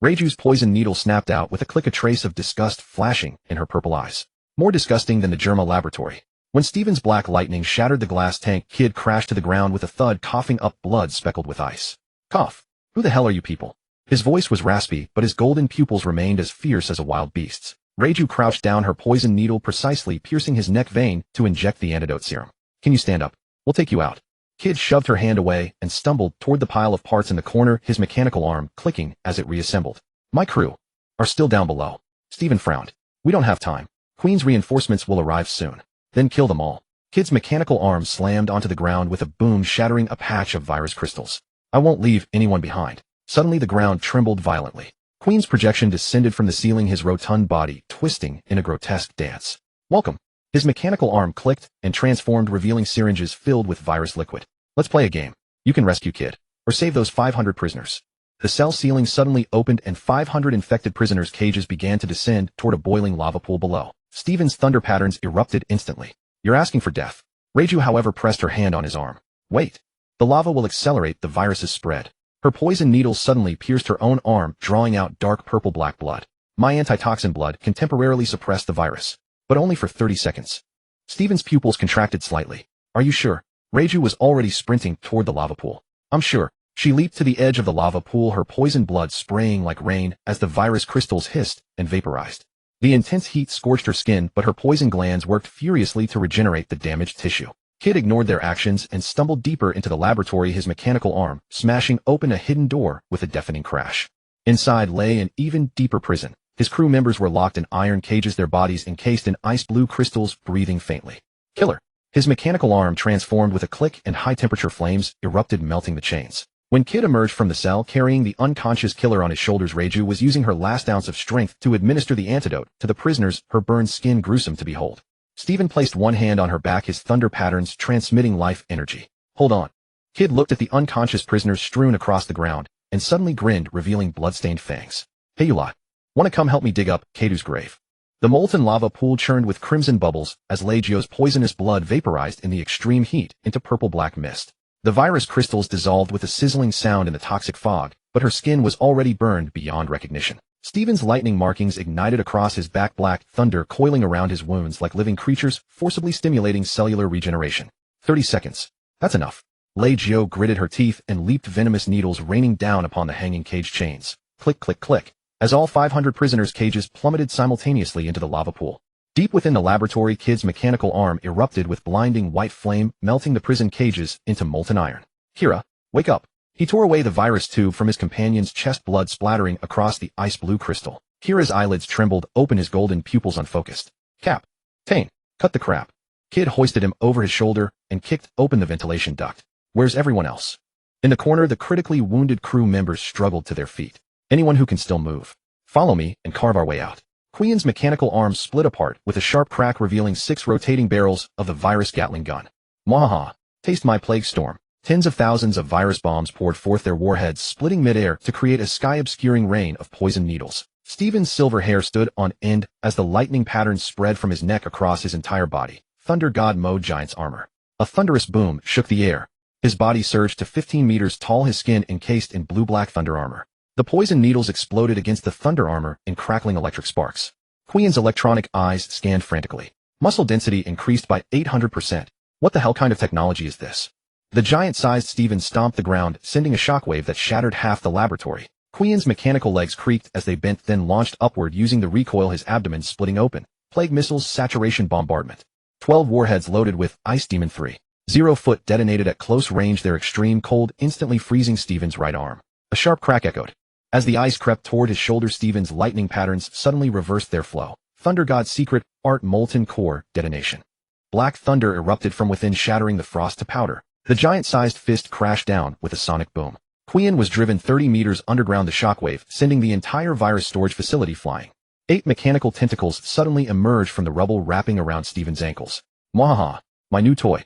A: Reiju's poison needle snapped out with a click, a trace of disgust flashing in her purple eyes. More disgusting than the Germa laboratory. When Stephen's black lightning shattered the glass tank, Kid crashed to the ground with a thud, coughing up blood speckled with ice. Cough. Who the hell are you people? His voice was raspy, but his golden pupils remained as fierce as a wild beast's. Reiju crouched down, her poison needle precisely piercing his neck vein to inject the antidote serum. Can you stand up? We'll take you out. Kid shoved her hand away and stumbled toward the pile of parts in the corner, his mechanical arm clicking as it reassembled. My crew are still down below. Stephen frowned. We don't have time. Queen's reinforcements will arrive soon. Then kill them all. Kid's mechanical arm slammed onto the ground with a boom, shattering a patch of virus crystals. I won't leave anyone behind. Suddenly the ground trembled violently. Queen's projection descended from the ceiling, his rotund body twisting in a grotesque dance. Welcome. His mechanical arm clicked and transformed, revealing syringes filled with virus liquid. Let's play a game. You can rescue Kid, or save those 500 prisoners. The cell ceiling suddenly opened and 500 infected prisoners' cages began to descend toward a boiling lava pool below. Stephen's thunder patterns erupted instantly. You're asking for death. Reiju, however, pressed her hand on his arm. Wait. The lava will accelerate the virus's spread. Her poison needles suddenly pierced her own arm, drawing out dark purple-black blood. My antitoxin blood can temporarily suppress the virus, but only for 30 seconds. Stephen's pupils contracted slightly. Are you sure? Reiju was already sprinting toward the lava pool. I'm sure. She leaped to the edge of the lava pool, her poison blood spraying like rain as the virus crystals hissed and vaporized. The intense heat scorched her skin, but her poison glands worked furiously to regenerate the damaged tissue. Kid ignored their actions and stumbled deeper into the laboratory, his mechanical arm smashing open a hidden door with a deafening crash. Inside lay an even deeper prison. His crew members were locked in iron cages, their bodies encased in ice blue crystals, breathing faintly. Killer. His mechanical arm transformed with a click and high-temperature flames erupted, melting the chains. When Kid emerged from the cell carrying the unconscious killer on his shoulders, Reiju was using her last ounce of strength to administer the antidote to the prisoners, her burned skin gruesome to behold. Stephen placed one hand on her back, his thunder patterns transmitting life energy. Hold on. Kid looked at the unconscious prisoners strewn across the ground and suddenly grinned, revealing blood-stained fangs. Hey, you lot. Want to come help me dig up Kedu's grave? The molten lava pool churned with crimson bubbles as Leijio's poisonous blood vaporized in the extreme heat into purple-black mist. The virus crystals dissolved with a sizzling sound in the toxic fog, but her skin was already burned beyond recognition. Stephen's lightning markings ignited across his back, black thunder coiling around his wounds like living creatures, forcibly stimulating cellular regeneration. 30 seconds. That's enough. Leijio gritted her teeth and leaped, venomous needles raining down upon the hanging cage chains. Click, click, click, as all 500 prisoners' cages plummeted simultaneously into the lava pool. Deep within the laboratory, Kid's mechanical arm erupted with blinding white flame, melting the prison cages into molten iron. Kira, wake up. He tore away the virus tube from his companion's chest, blood splattering across the ice blue crystal. Kira's eyelids trembled open, his golden pupils unfocused. Cap. Tane, cut the crap. Kid hoisted him over his shoulder and kicked open the ventilation duct. Where's everyone else? In the corner, the critically wounded crew members struggled to their feet. Anyone who can still move. Follow me and carve our way out. Queen's mechanical arm split apart with a sharp crack, revealing 6 rotating barrels of the virus Gatling gun. Mwahaha. Taste my plague storm. Tens of thousands of virus bombs poured forth, their warheads splitting midair to create a sky-obscuring rain of poison needles. Stephen's silver hair stood on end as the lightning patterns spread from his neck across his entire body. Thunder God mode giant's armor. A thunderous boom shook the air. His body surged to 15 meters tall, his skin encased in blue-black thunder armor. The poison needles exploded against the thunder armor in crackling electric sparks. Queen's electronic eyes scanned frantically. Muscle density increased by 800%. What the hell kind of technology is this? The giant-sized Stephen stomped the ground, sending a shockwave that shattered half the laboratory. Queen's mechanical legs creaked as they bent, then launched upward using the recoil, his abdomen splitting open. Plague missiles, saturation bombardment. 12 warheads loaded with Ice Demon 3. 0-foot detonated at close range, their extreme cold instantly freezing Stephen's right arm. A sharp crack echoed. As the ice crept toward his shoulder, Stephen's lightning patterns suddenly reversed their flow. Thunder God's secret art molten core detonation. Black thunder erupted from within, shattering the frost to powder. The giant-sized fist crashed down with a sonic boom. Queen was driven 30 meters underground, the shockwave sending the entire virus storage facility flying. 8 mechanical tentacles suddenly emerged from the rubble, wrapping around Stephen's ankles. Mwahaha, my new toy.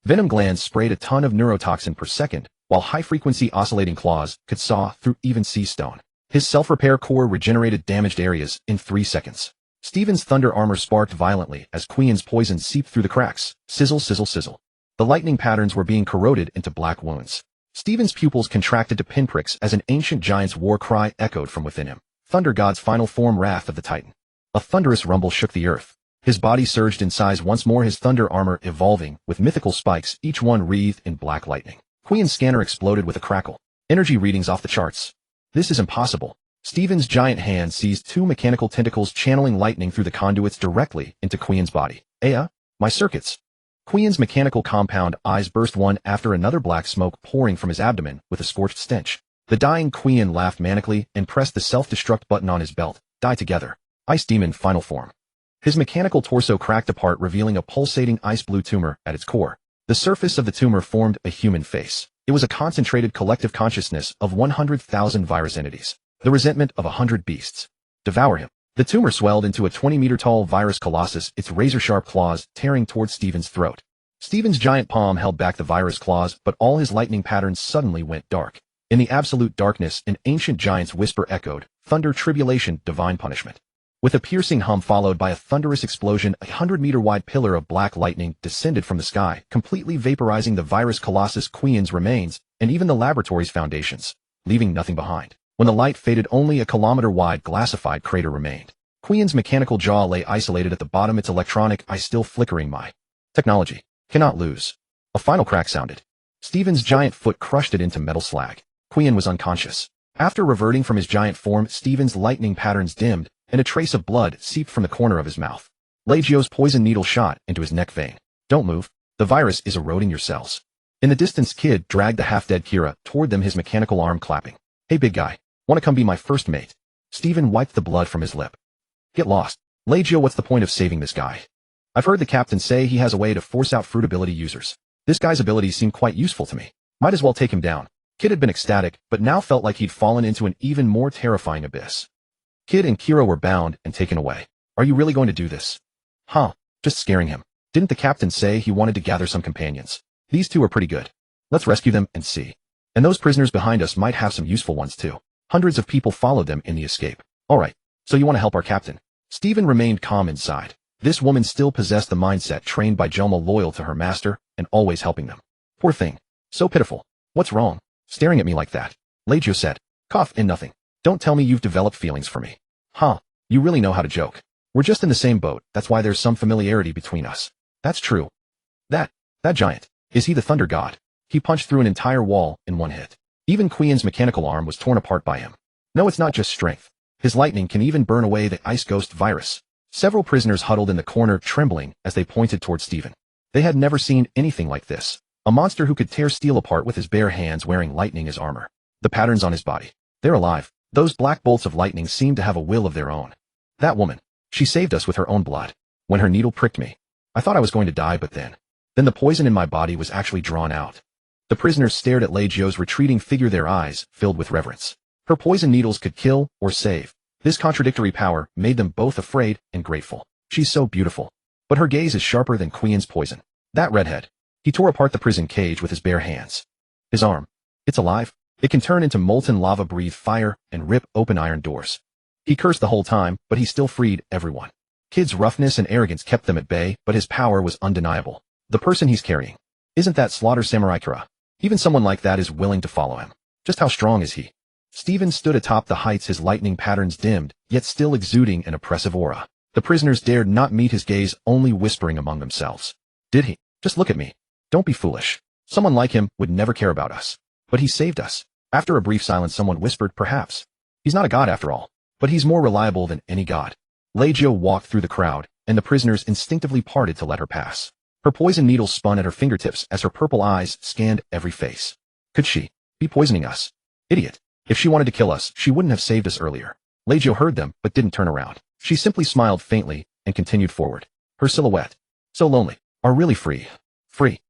A: Venom glands sprayed a ton of neurotoxin per second, while high-frequency oscillating claws could saw through even sea stone. His self-repair core regenerated damaged areas in 3 seconds. Stephen's thunder armor sparked violently as Queen's poison seeped through the cracks. Sizzle, sizzle, sizzle. The lightning patterns were being corroded into black wounds. Stephen's pupils contracted to pinpricks as an ancient giant's war cry echoed from within him. Thunder God's final form, Wrath of the Titan. A thunderous rumble shook the earth. His body surged in size once more, his thunder armor evolving with mythical spikes, each one wreathed in black lightning. Queen's scanner exploded with a crackle. Energy readings off the charts. This is impossible. Steven's giant hand seized two mechanical tentacles channeling lightning through the conduits directly into Quien's body. My circuits. Quien's mechanical compound eyes burst one after another, black smoke pouring from his abdomen with a scorched stench. The dying Quien laughed manically and pressed the self-destruct button on his belt. Die together. Ice Demon final form. His mechanical torso cracked apart, revealing a pulsating ice-blue tumor at its core. The surface of the tumor formed a human face. It was a concentrated collective consciousness of 100,000 virus entities. The resentment of 100 beasts. Devour him. The tumor swelled into a 20-meter-tall virus colossus, its razor-sharp claws tearing towards Steven's throat. Steven's giant palm held back the virus claws, but all his lightning patterns suddenly went dark. In the absolute darkness, an ancient giant's whisper echoed, thunder, tribulation, divine punishment. With a piercing hum followed by a thunderous explosion, a 100-meter-wide pillar of black lightning descended from the sky, completely vaporizing the virus colossus Quien's remains, and even the laboratory's foundations, leaving nothing behind. When the light faded, only a kilometer-wide glassified crater remained. Quien's mechanical jaw lay isolated at the bottom, its electronic eye still flickering. My technology cannot lose. A final crack sounded. Steven's giant foot crushed it into metal slag. Quien was unconscious. After reverting from his giant form, Steven's lightning patterns dimmed, and a trace of blood seeped from the corner of his mouth. Legio's poison needle shot into his neck vein. Don't move. The virus is eroding your cells. In the distance, Kid dragged the half-dead Kira toward them, his mechanical arm clapping. Hey, big guy. Want to come be my first mate? Steven wiped the blood from his lip. Get lost. Legio, what's the point of saving this guy? I've heard the captain say he has a way to force out fruit ability users. This guy's abilities seem quite useful to me. Might as well take him down. Kid had been ecstatic, but now felt like he'd fallen into an even more terrifying abyss. Kid and Kira were bound and taken away. Are you really going to do this? Just scaring him. Didn't the captain say he wanted to gather some companions? These two are pretty good. Let's rescue them and see. And those prisoners behind us might have some useful ones too. Hundreds of people followed them in the escape. Alright, so you want to help our captain? Steven remained calm inside. This woman still possessed the mindset trained by Jelma, loyal to her master and always helping them. Poor thing. So pitiful. What's wrong? Staring at me like that. Legio said. Cough in nothing. Don't tell me you've developed feelings for me. You really know how to joke. We're just in the same boat, that's why there's some familiarity between us. That's true. That giant. Is he the thunder god? He punched through an entire wall in one hit. Even Quien's mechanical arm was torn apart by him. No, it's not just strength. His lightning can even burn away the ice ghost virus. Several prisoners huddled in the corner, trembling as they pointed toward Steven. They had never seen anything like this. A monster who could tear steel apart with his bare hands, wearing lightning as armor. The patterns on his body. They're alive. Those black bolts of lightning seemed to have a will of their own. That woman. She saved us with her own blood. When her needle pricked me, I thought I was going to die, but then the poison in my body was actually drawn out. The prisoners stared at Legio's retreating figure, their eyes filled with reverence. Her poison needles could kill or save. This contradictory power made them both afraid and grateful. She's so beautiful. But her gaze is sharper than Quien's poison. That redhead. He tore apart the prison cage with his bare hands. His arm. It's alive. It can turn into molten lava, breathe fire, and rip open iron doors. He cursed the whole time, but he still freed everyone. Kid's roughness and arrogance kept them at bay, but his power was undeniable. The person he's carrying. Isn't that Slaughter Samurai Kira? Even someone like that is willing to follow him. Just how strong is he? Steven stood atop the heights, his lightning patterns dimmed, yet still exuding an oppressive aura. The prisoners dared not meet his gaze, only whispering among themselves. Did he? Just look at me. Don't be foolish. Someone like him would never care about us. But he saved us. After a brief silence, someone whispered, perhaps. He's not a god after all. But he's more reliable than any god. Legio walked through the crowd, and the prisoners instinctively parted to let her pass. Her poison needles spun at her fingertips as her purple eyes scanned every face. Could she be poisoning us? Idiot. If she wanted to kill us, she wouldn't have saved us earlier. Legio heard them, but didn't turn around. She simply smiled faintly and continued forward. Her silhouette. So lonely. Are really free. Free.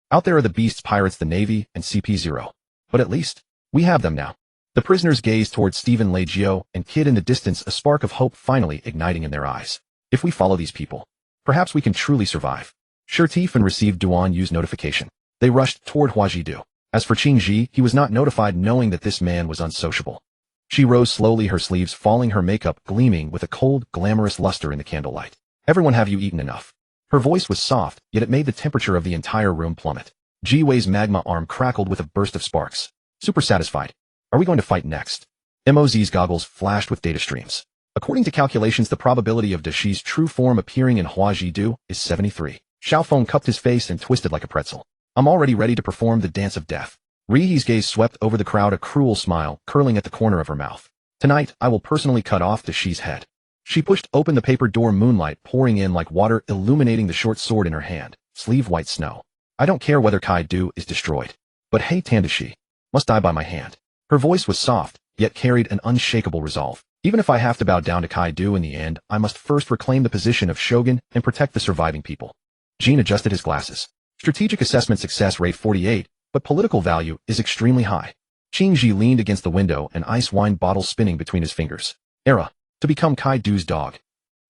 A: Out there are the beasts, pirates, the Navy, and CP0. But at least, we have them now. The prisoners gazed towards Steven, Legio, and Kid in the distance, a spark of hope finally igniting in their eyes. If we follow these people, perhaps we can truly survive. Shirtifan received Duan Yu's notification. They rushed toward Huajidu. As for Qingji, he was not notified, knowing that this man was unsociable. She rose slowly, her sleeves falling, her makeup gleaming with a cold, glamorous luster in the candlelight. Everyone, have you eaten enough? Her voice was soft, yet it made the temperature of the entire room plummet. Ji Wei's magma arm crackled with a burst of sparks. Super satisfied. Are we going to fight next? Moz's goggles flashed with data streams. According to calculations, the probability of Dashi's true form appearing in Huajidu is 73. Xiaofeng cupped his face and twisted like a pretzel. I'm already ready to perform the dance of death. Rihi's gaze swept over the crowd, a cruel smile curling at the corner of her mouth. Tonight, I will personally cut off Dashi's head. She pushed open the paper door, moonlight pouring in like water, illuminating the short sword in her hand, sleeve white snow. I don't care whether Kaido is destroyed. But hey, Tandashi must die by my hand. Her voice was soft, yet carried an unshakable resolve. Even if I have to bow down to Kaido in the end, I must first reclaim the position of shogun and protect the surviving people. Jin adjusted his glasses. Strategic assessment success rate 48, but political value is extremely high. Qingji leaned against the window, an ice wine bottle spinning between his fingers. Era. To become Kaido's dog.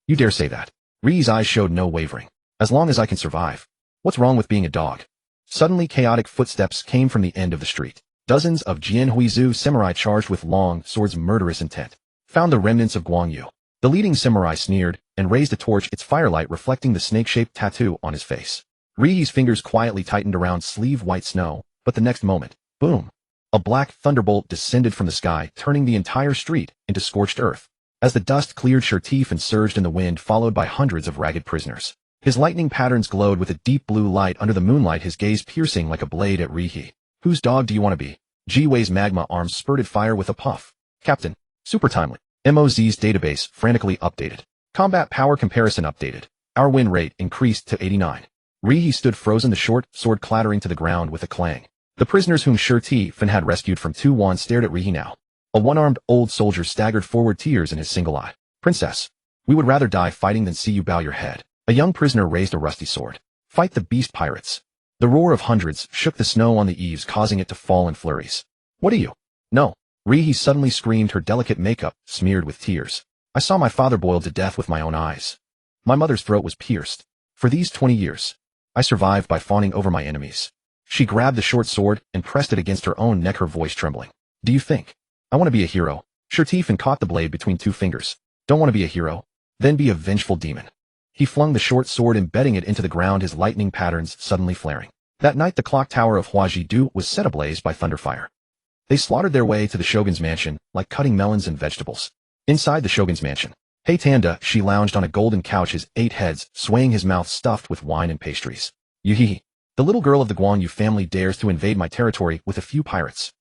A: You dare say that? Ri's eyes showed no wavering. As long as I can survive. What's wrong with being a dog? Suddenly chaotic footsteps came from the end of the street. Dozens of Jianhuizu samurai charged with long swords, murderous intent. Found the remnants of Guang Yu. The leading samurai sneered and raised a torch, its firelight reflecting the snake-shaped tattoo on his face. Rihi's fingers quietly tightened around sleeve white snow, but the next moment, boom! A black thunderbolt descended from the sky, turning the entire street into scorched earth. As the dust cleared, Shurtif and surged in the wind, followed by hundreds of ragged prisoners. His lightning patterns glowed with a deep blue light under the moonlight, his gaze piercing like a blade at Rihi. Whose dog do you want to be? Ji-Wei's magma arms spurted fire with a puff. Captain. Super timely. MOZ's database frantically updated. Combat power comparison updated. Our win rate increased to 89. Rihi stood frozen, the short sword clattering to the ground with a clang. The prisoners whom Shurtif had rescued from Tuwan stared at Rihi now. A one-armed old soldier staggered forward, tears in his single eye. Princess, we would rather die fighting than see you bow your head. A young prisoner raised a rusty sword. Fight the beast pirates. The roar of hundreds shook the snow on the eaves, causing it to fall in flurries. What are you? No. Rihi suddenly screamed, her delicate makeup smeared with tears. I saw my father boiled to death with my own eyes. My mother's throat was pierced. For these 20 years, I survived by fawning over my enemies. She grabbed the short sword and pressed it against her own neck, her voice trembling. Do you think I want to be a hero? Shurtif caught the blade between two fingers. Don't want to be a hero? Then be a vengeful demon. He flung the short sword, embedding it into the ground, his lightning patterns suddenly flaring. That night the clock tower of Huaji-do was set ablaze by thunderfire. They slaughtered their way to the shogun's mansion, like cutting melons and vegetables. Inside the shogun's mansion, Tanda she lounged on a golden couch, his 8 heads swaying, his mouth stuffed with wine and pastries. Yuhi, the little girl of the Guan Yu family dares to invade my territory with a few pirates.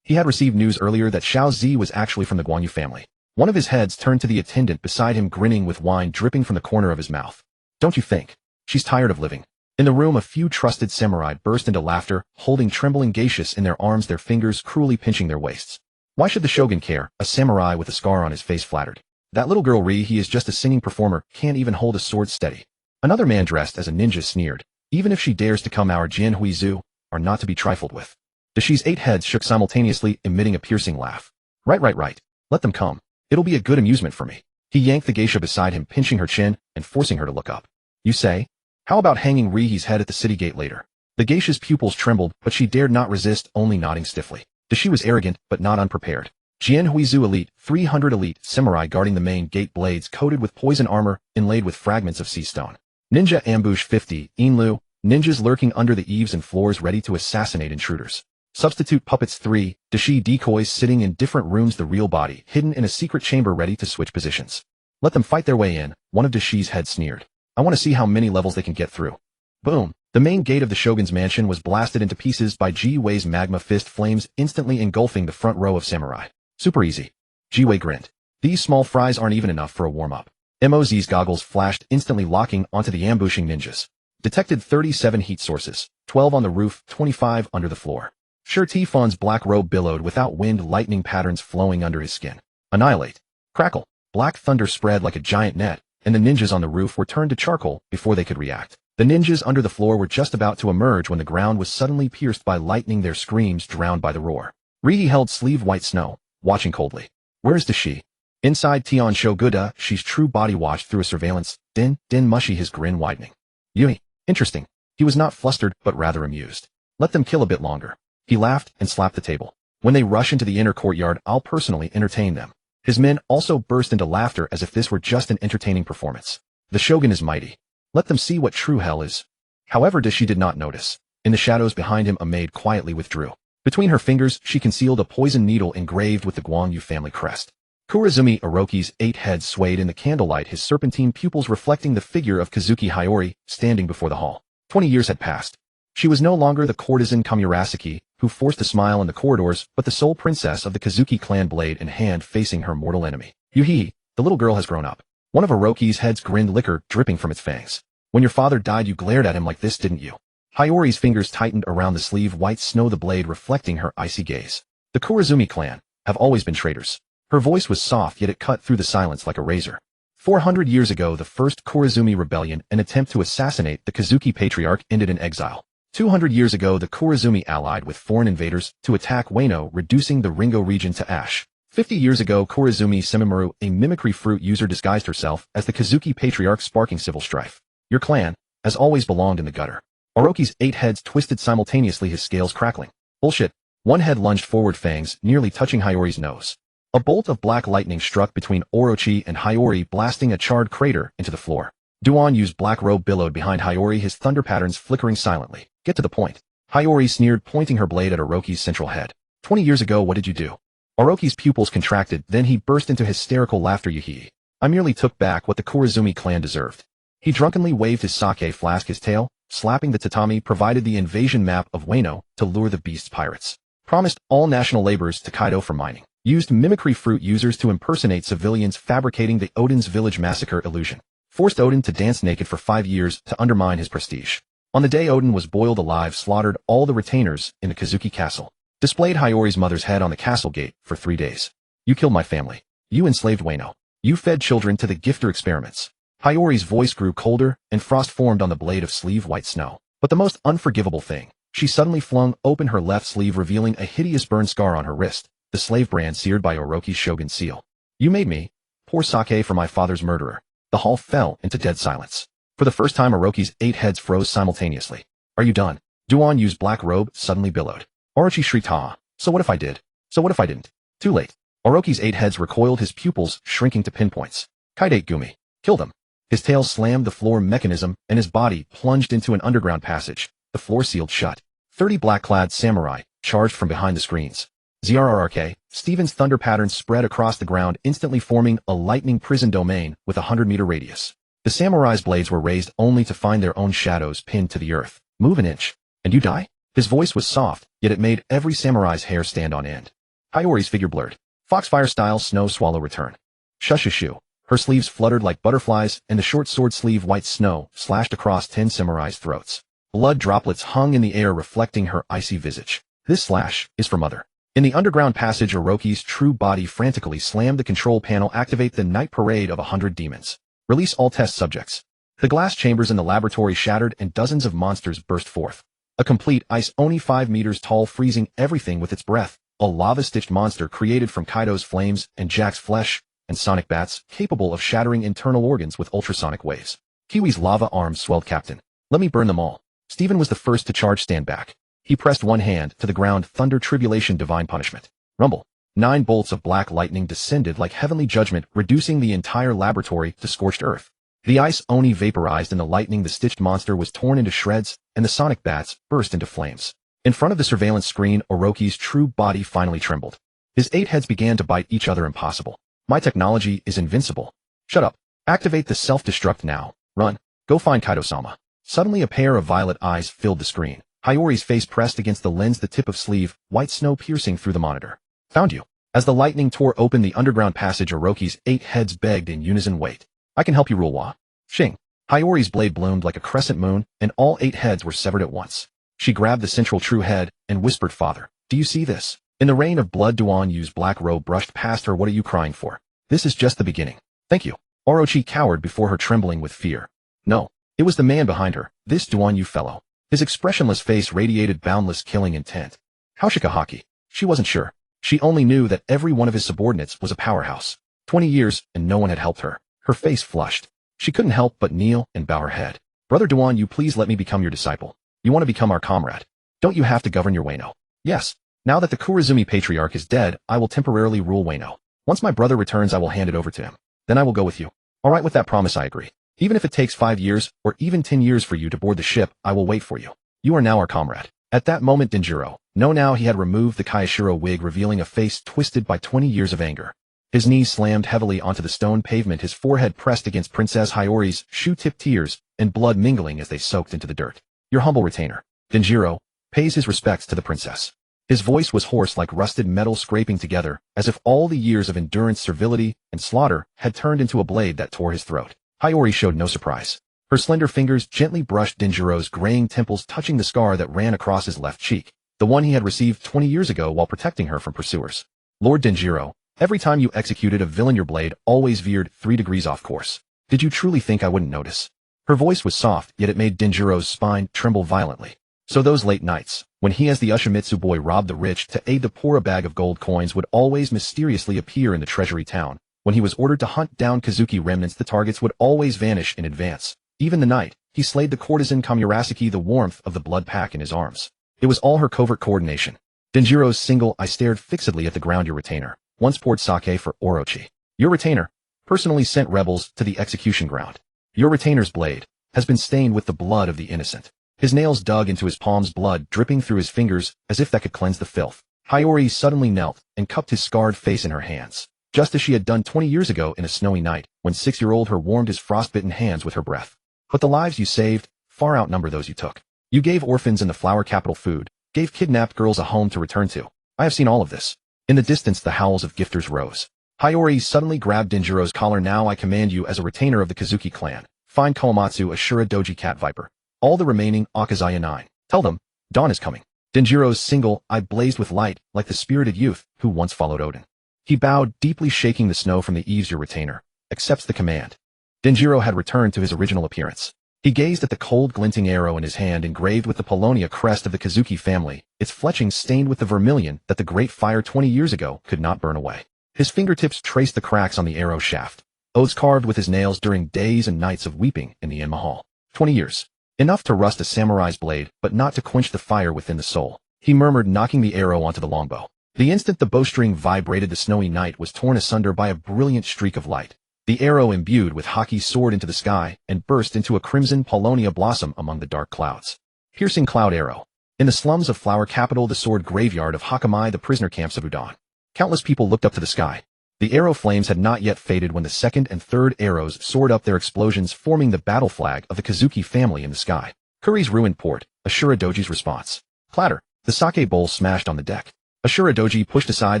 A: He had received news earlier that Xiao Zi was actually from the Guan Yu family. One of his heads turned to the attendant beside him, grinning with wine dripping from the corner of his mouth. Don't you think she's tired of living? In the room, a few trusted samurai burst into laughter, holding trembling geishas in their arms, their fingers cruelly pinching their waists. Why should the shogun care? A samurai with a scar on his face flattered. That little girl he is just a singing performer, can't even hold a sword steady. Another man dressed as a ninja sneered. Even if she dares to come, our Jianhuizu are not to be trifled with. Dashi's 8 heads shook simultaneously, emitting a piercing laugh. Right. Let them come. It'll be a good amusement for me. He yanked the geisha beside him, pinching her chin and forcing her to look up. You say? How about hanging Rihi's head at the city gate later? The geisha's pupils trembled, but she dared not resist, only nodding stiffly. Dashi was arrogant, but not unprepared. Jianhuizu elite, 300 elite samurai guarding the main gate, blades coated with poison armor, inlaid with fragments of sea stone. Ninja ambush 50, Inlu, ninjas lurking under the eaves and floors ready to assassinate intruders. Substitute puppets 3, Dashi decoys sitting in different rooms, the real body hidden in a secret chamber ready to switch positions. Let them fight their way in, one of Dashi's heads sneered. I want to see how many levels they can get through. Boom. The main gate of the shogun's mansion was blasted into pieces by Ji-Wei's magma fist, flames instantly engulfing the front row of samurai. Super easy. Ji-Wei grinned. These small fries aren't even enough for a warm-up. MOZ's goggles flashed, instantly locking onto the ambushing ninjas. Detected 37 heat sources, 12 on the roof, 25 under the floor. Shurtifan's black robe billowed without wind, lightning patterns flowing under his skin. Annihilate. Crackle. Black thunder spread like a giant net, and the ninjas on the roof were turned to charcoal before they could react. The ninjas under the floor were just about to emerge when the ground was suddenly pierced by lightning, their screams drowned by the roar. Rihi held sleeve white snow, watching coldly. Where is Dashi? Inside Tian Shoguda, she's true body watched through a surveillance, din mushy, his grin widening. Yui. Interesting. He was not flustered, but rather amused. Let them kill a bit longer. He laughed and slapped the table. When they rush into the inner courtyard, I'll personally entertain them. His men also burst into laughter as if this were just an entertaining performance. The shogun is mighty. Let them see what true hell is. However, Dashi did not notice. In the shadows behind him, a maid quietly withdrew. Between her fingers, she concealed a poison needle engraved with the Guan Yu family crest. Kurazumi Oroki's 8 heads swayed in the candlelight, his serpentine pupils reflecting the figure of Kazuki Hiyori standing before the hall. 20 years had passed. She was no longer the courtesan Kamurasaki, who forced a smile in the corridors, but the sole princess of the Kazuki clan, blade in hand, facing her mortal enemy. Yuhi, the little girl has grown up. One of Orochi's heads grinned, liquor dripping from its fangs. When your father died, you glared at him like this, didn't you? Hiyori's fingers tightened around the sleeve, white snow, the blade reflecting her icy gaze. The Kurazumi clan have always been traitors. Her voice was soft, yet it cut through the silence like a razor. 400 years ago, the first Kurazumi rebellion, an attempt to assassinate the Kazuki patriarch, ended in exile. 200 years ago, the Kurazumi allied with foreign invaders to attack Wano, reducing the Ringo region to ash. 50 years ago, Kurazumi Semimaru, a mimicry fruit user, disguised herself as the Kazuki patriarch, sparking civil strife. Your clan has always belonged in the gutter. Orochi's 8 heads twisted simultaneously, his scales crackling. Bullshit. One head lunged forward, fangs nearly touching Hiyori's nose. A bolt of black lightning struck between Orochi and Hiyori, blasting a charred crater into the floor. Duan Yu's black robe billowed behind Hiyori, his thunder patterns flickering silently. Get to the point. Hiyori sneered, pointing her blade at Orochi's central head. 20 years ago, what did you do? Orochi's pupils contracted, then he burst into hysterical laughter. Yuhi. I merely took back what the Kurazumi clan deserved. He drunkenly waved his sake flask, his tail slapping the tatami, provided the invasion map of Wano to lure the beast's pirates. Promised all national labors to Kaido for mining. Used mimicry fruit users to impersonate civilians, fabricating the Odin's village massacre illusion. Forced Odin to dance naked for 5 years to undermine his prestige. On the day Odin was boiled alive, slaughtered all the retainers in the Kazuki castle. Displayed Hiyori's mother's head on the castle gate for 3 days. You killed my family. You enslaved Wano. You fed children to the gifter experiments. Hiyori's voice grew colder, and frost formed on the blade of sleeve, white snow. But the most unforgivable thing, she suddenly flung open her left sleeve, revealing a hideous burn scar on her wrist, the slave brand seared by Orochi's shogun seal. You made me pour sake for my father's murderer. The hall fell into dead silence. For the first time, Orochi's 8 heads froze simultaneously. Are you done? Duan Yu's black robe suddenly billowed. Orochi shrieked, ha. So what if I did? So what if I didn't? Too late. Orochi's 8 heads recoiled, his pupils shrinking to pinpoints. Kaide Gumi. Kill them. His tail slammed the floor mechanism, and his body plunged into an underground passage. The floor sealed shut. 30 black-clad samurai charged from behind the screens. ZRRK, Steven's thunder patterns spread across the ground, instantly forming a lightning prison domain with a 100-meter radius. The samurai's blades were raised only to find their own shadows pinned to the earth. Move an inch, and you die? His voice was soft, yet it made every samurai's hair stand on end. Hiyori's figure blurred. Foxfire-style snow swallow return. Shushushu. Her sleeves fluttered like butterflies, and the short sword sleeve white snow slashed across 10 samurais' throats. Blood droplets hung in the air, reflecting her icy visage. This slash is for Mother. In the underground passage, Orochi's true body frantically slammed the control panel. Activate the night parade of 100 demons. Release all test subjects. The glass chambers in the laboratory shattered, and dozens of monsters burst forth. A complete ice oni 5 meters tall, freezing everything with its breath. A lava-stitched monster created from Kaido's flames and Jack's flesh, and sonic bats capable of shattering internal organs with ultrasonic waves. Kiwi's lava arms swelled. Captain, let me burn them all. Steven was the first to charge. Stand back. He pressed one hand to the ground. Thunder, tribulation, divine punishment. Rumble. 9 bolts of black lightning descended like heavenly judgment, reducing the entire laboratory to scorched earth. The ice oni vaporized in the lightning. The stitched monster was torn into shreds, and the sonic bats burst into flames. In front of the surveillance screen, Orochi's true body finally trembled. His 8 heads began to bite each other. Impossible. My technology is invincible. Shut up. Activate the self-destruct now. Run. Go find Kaido-sama. Suddenly a pair of violet eyes filled the screen. Hiyori's face pressed against the lens, the tip of sleeve, white snow piercing through the monitor. Found you. As the lightning tore open the underground passage, Orochi's 8 heads begged in unison. Wait. I can help you, Rulwa. Shing. Hiyori's blade bloomed like a crescent moon, and all 8 heads were severed at once. She grabbed the central true head and whispered, Father, do you see this? In the rain of blood, Duan Yu's black robe brushed past her. What are you crying for? This is just the beginning. Thank you. Orochi cowered before her, trembling with fear. No. It was the man behind her, this Duan Yu fellow. His expressionless face radiated boundless killing intent. How Shikahaki? She wasn't sure. She only knew that every one of his subordinates was a powerhouse. 20 years, and no one had helped her. Her face flushed. She couldn't help but kneel and bow her head. Brother Duan Yu, please let me become your disciple. You want to become our comrade. Don't you have to govern your Wano? Yes. Now that the Kurazumi patriarch is dead, I will temporarily rule Wano. Once my brother returns, I will hand it over to him. Then I will go with you. All right, with that promise, I agree. Even if it takes 5 years, or even 10 years for you to board the ship, I will wait for you. You are now our comrade. At that moment, Denjiro, now he had removed the Kayashiro wig, revealing a face twisted by 20 years of anger. His knees slammed heavily onto the stone pavement, his forehead pressed against Princess Hiyori's shoe-tipped, tears and blood mingling as they soaked into the dirt. Your humble retainer, Denjiro, pays his respects to the princess. His voice was hoarse like rusted metal scraping together, as if all the years of endurance, servility, and slaughter had turned into a blade that tore his throat. Hiyori showed no surprise. Her slender fingers gently brushed Denjiro's graying temples, touching the scar that ran across his left cheek, the one he had received 20 years ago while protecting her from pursuers. Lord Denjiro, every time you executed a villain your blade always veered 3 degrees off course. Did you truly think I wouldn't notice? Her voice was soft, yet it made Denjiro's spine tremble violently. So those late nights, when he as the Ushimitsu boy robbed the rich to aid the poor, a bag of gold coins would always mysteriously appear in the treasury town. When he was ordered to hunt down Kazuki remnants, the targets would always vanish in advance. Even the night he slayed the courtesan Kamurasaki, the warmth of the blood pack in his arms. It was all her covert coordination. Denjiro's single eye stared fixedly at the ground. Your retainer once poured sake for Orochi. Your retainer personally sent rebels to the execution ground. Your retainer's blade has been stained with the blood of the innocent. His nails dug into his palms, blood dripping through his fingers as if that could cleanse the filth. Hiyori suddenly knelt and cupped his scarred face in her hands, just as she had done 20 years ago in a snowy night, when 6-year-old her warmed his frostbitten hands with her breath. But the lives you saved far outnumber those you took. You gave orphans in the flower capital food, gave kidnapped girls a home to return to. I have seen all of this. In the distance the howls of gifters rose. Hiyori suddenly grabbed Denjiro's collar. Now I command you as a retainer of the Kazuki clan. Find Kawamatsu, Ashura Doji, Cat Viper. All the remaining Akazaya 9. Tell them, dawn is coming. Denjiro's single eye blazed with light, like the spirited youth who once followed Odin. He bowed, deeply shaking the snow from the eaves. Your retainer accepts the command. Denjiro had returned to his original appearance. He gazed at the cold, glinting arrow in his hand, engraved with the Polonia crest of the Kazuki family, its fletching stained with the vermilion that the great fire 20 years ago could not burn away. His fingertips traced the cracks on the arrow shaft, oaths carved with his nails during days and nights of weeping in the Inn Mahal. 20 years. Enough to rust a samurai's blade, but not to quench the fire within the soul. He murmured, knocking the arrow onto the longbow. The instant the bowstring vibrated, the snowy night was torn asunder by a brilliant streak of light. The arrow imbued with haki soared into the sky and burst into a crimson Polonia blossom among the dark clouds. Piercing cloud arrow. In the slums of Flower Capital, the sword graveyard of Hakamai, the prisoner camps of Udon, countless people looked up to the sky. The arrow flames had not yet faded when the second and third arrows soared up, their explosions forming the battle flag of the Kazuki family in the sky. Kuri's ruined port, Ashura Doji's response. Clatter. The sake bowl smashed on the deck. Ashura Doji pushed aside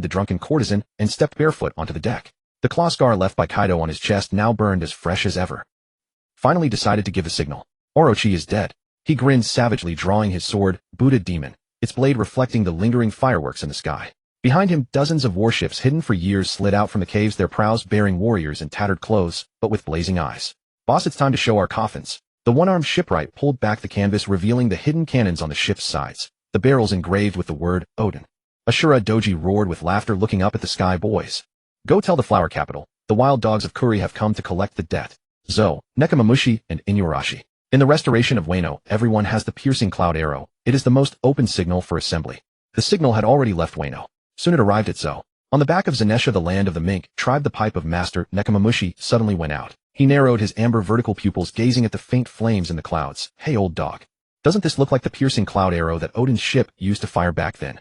A: the drunken courtesan and stepped barefoot onto the deck. The claw scar left by Kaido on his chest now burned as fresh as ever. Finally decided to give the signal. Orochi is dead. He grinned savagely, drawing his sword, Buddha demon, its blade reflecting the lingering fireworks in the sky. Behind him, dozens of warships hidden for years slid out from the caves, their prows bearing warriors in tattered clothes, but with blazing eyes. Boss, it's time to show our coffins. The one-armed shipwright pulled back the canvas, revealing the hidden cannons on the ship's sides, the barrels engraved with the word Odin. Ashura Doji roared with laughter, looking up at the sky. Boys, go tell the Flower Capital, the wild dogs of Kuri have come to collect the debt. Zo, Nekomamushi, and Inuarashi. In the restoration of Wano, everyone has the piercing cloud arrow. It is the most open signal for assembly. The signal had already left Wano. Soon it arrived at Zo. On the back of Zanesha, the land of the mink tribe, the pipe of Master Nekomamushi suddenly went out. He narrowed his amber vertical pupils, gazing at the faint flames in the clouds. Hey, old dog. Doesn't this look like the piercing cloud arrow that Odin's ship used to fire back then?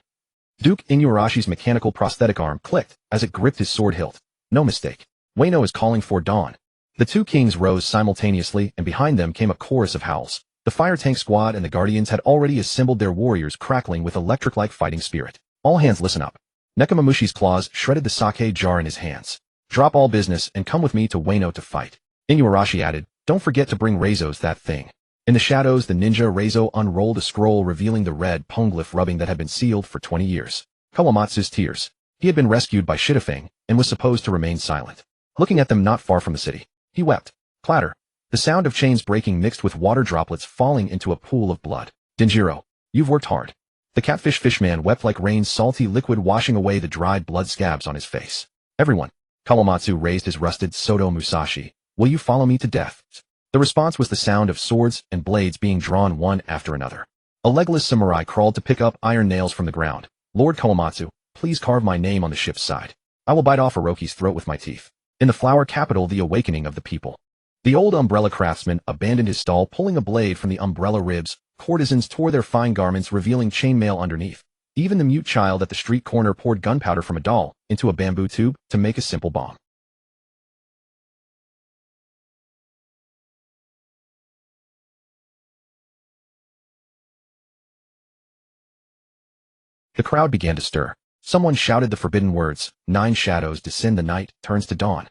A: Duke Inuarashi's mechanical prosthetic arm clicked as it gripped his sword hilt. No mistake. Wano is calling for dawn. The two kings rose simultaneously, and behind them came a chorus of howls. The fire tank squad and the guardians had already assembled their warriors, crackling with electric-like fighting spirit. All hands listen up. Nekomamushi's claws shredded the sake jar in his hands. Drop all business and come with me to Wano to fight. Inuarashi added, don't forget to bring Reizo's that thing. In the shadows, the ninja Reizo unrolled a scroll revealing the red poneglyph rubbing that had been sealed for 20 years. Kawamatsu's tears. He had been rescued by Shitafeng and was supposed to remain silent. Looking at them not far from the city, he wept. Clatter. The sound of chains breaking mixed with water droplets falling into a pool of blood. Denjiro, you've worked hard. The catfish fishman wept like rain, salty liquid washing away the dried blood scabs on his face. Everyone. Kawamatsu raised his rusted Soto Musashi. Will you follow me to death? The response was the sound of swords and blades being drawn one after another. A legless samurai crawled to pick up iron nails from the ground. Lord Kawamatsu, please carve my name on the ship's side. I will bite off Orochi's throat with my teeth. In the Flower Capital, the awakening of the people. The old umbrella craftsman abandoned his stall, pulling a blade from the umbrella ribs. Courtesans tore their fine garments, revealing chainmail underneath. Even the mute child at the street corner poured gunpowder from a doll into a bamboo tube to make a simple bomb. The crowd began to stir. Someone shouted the forbidden words, 9 shadows descend, the night turns to dawn.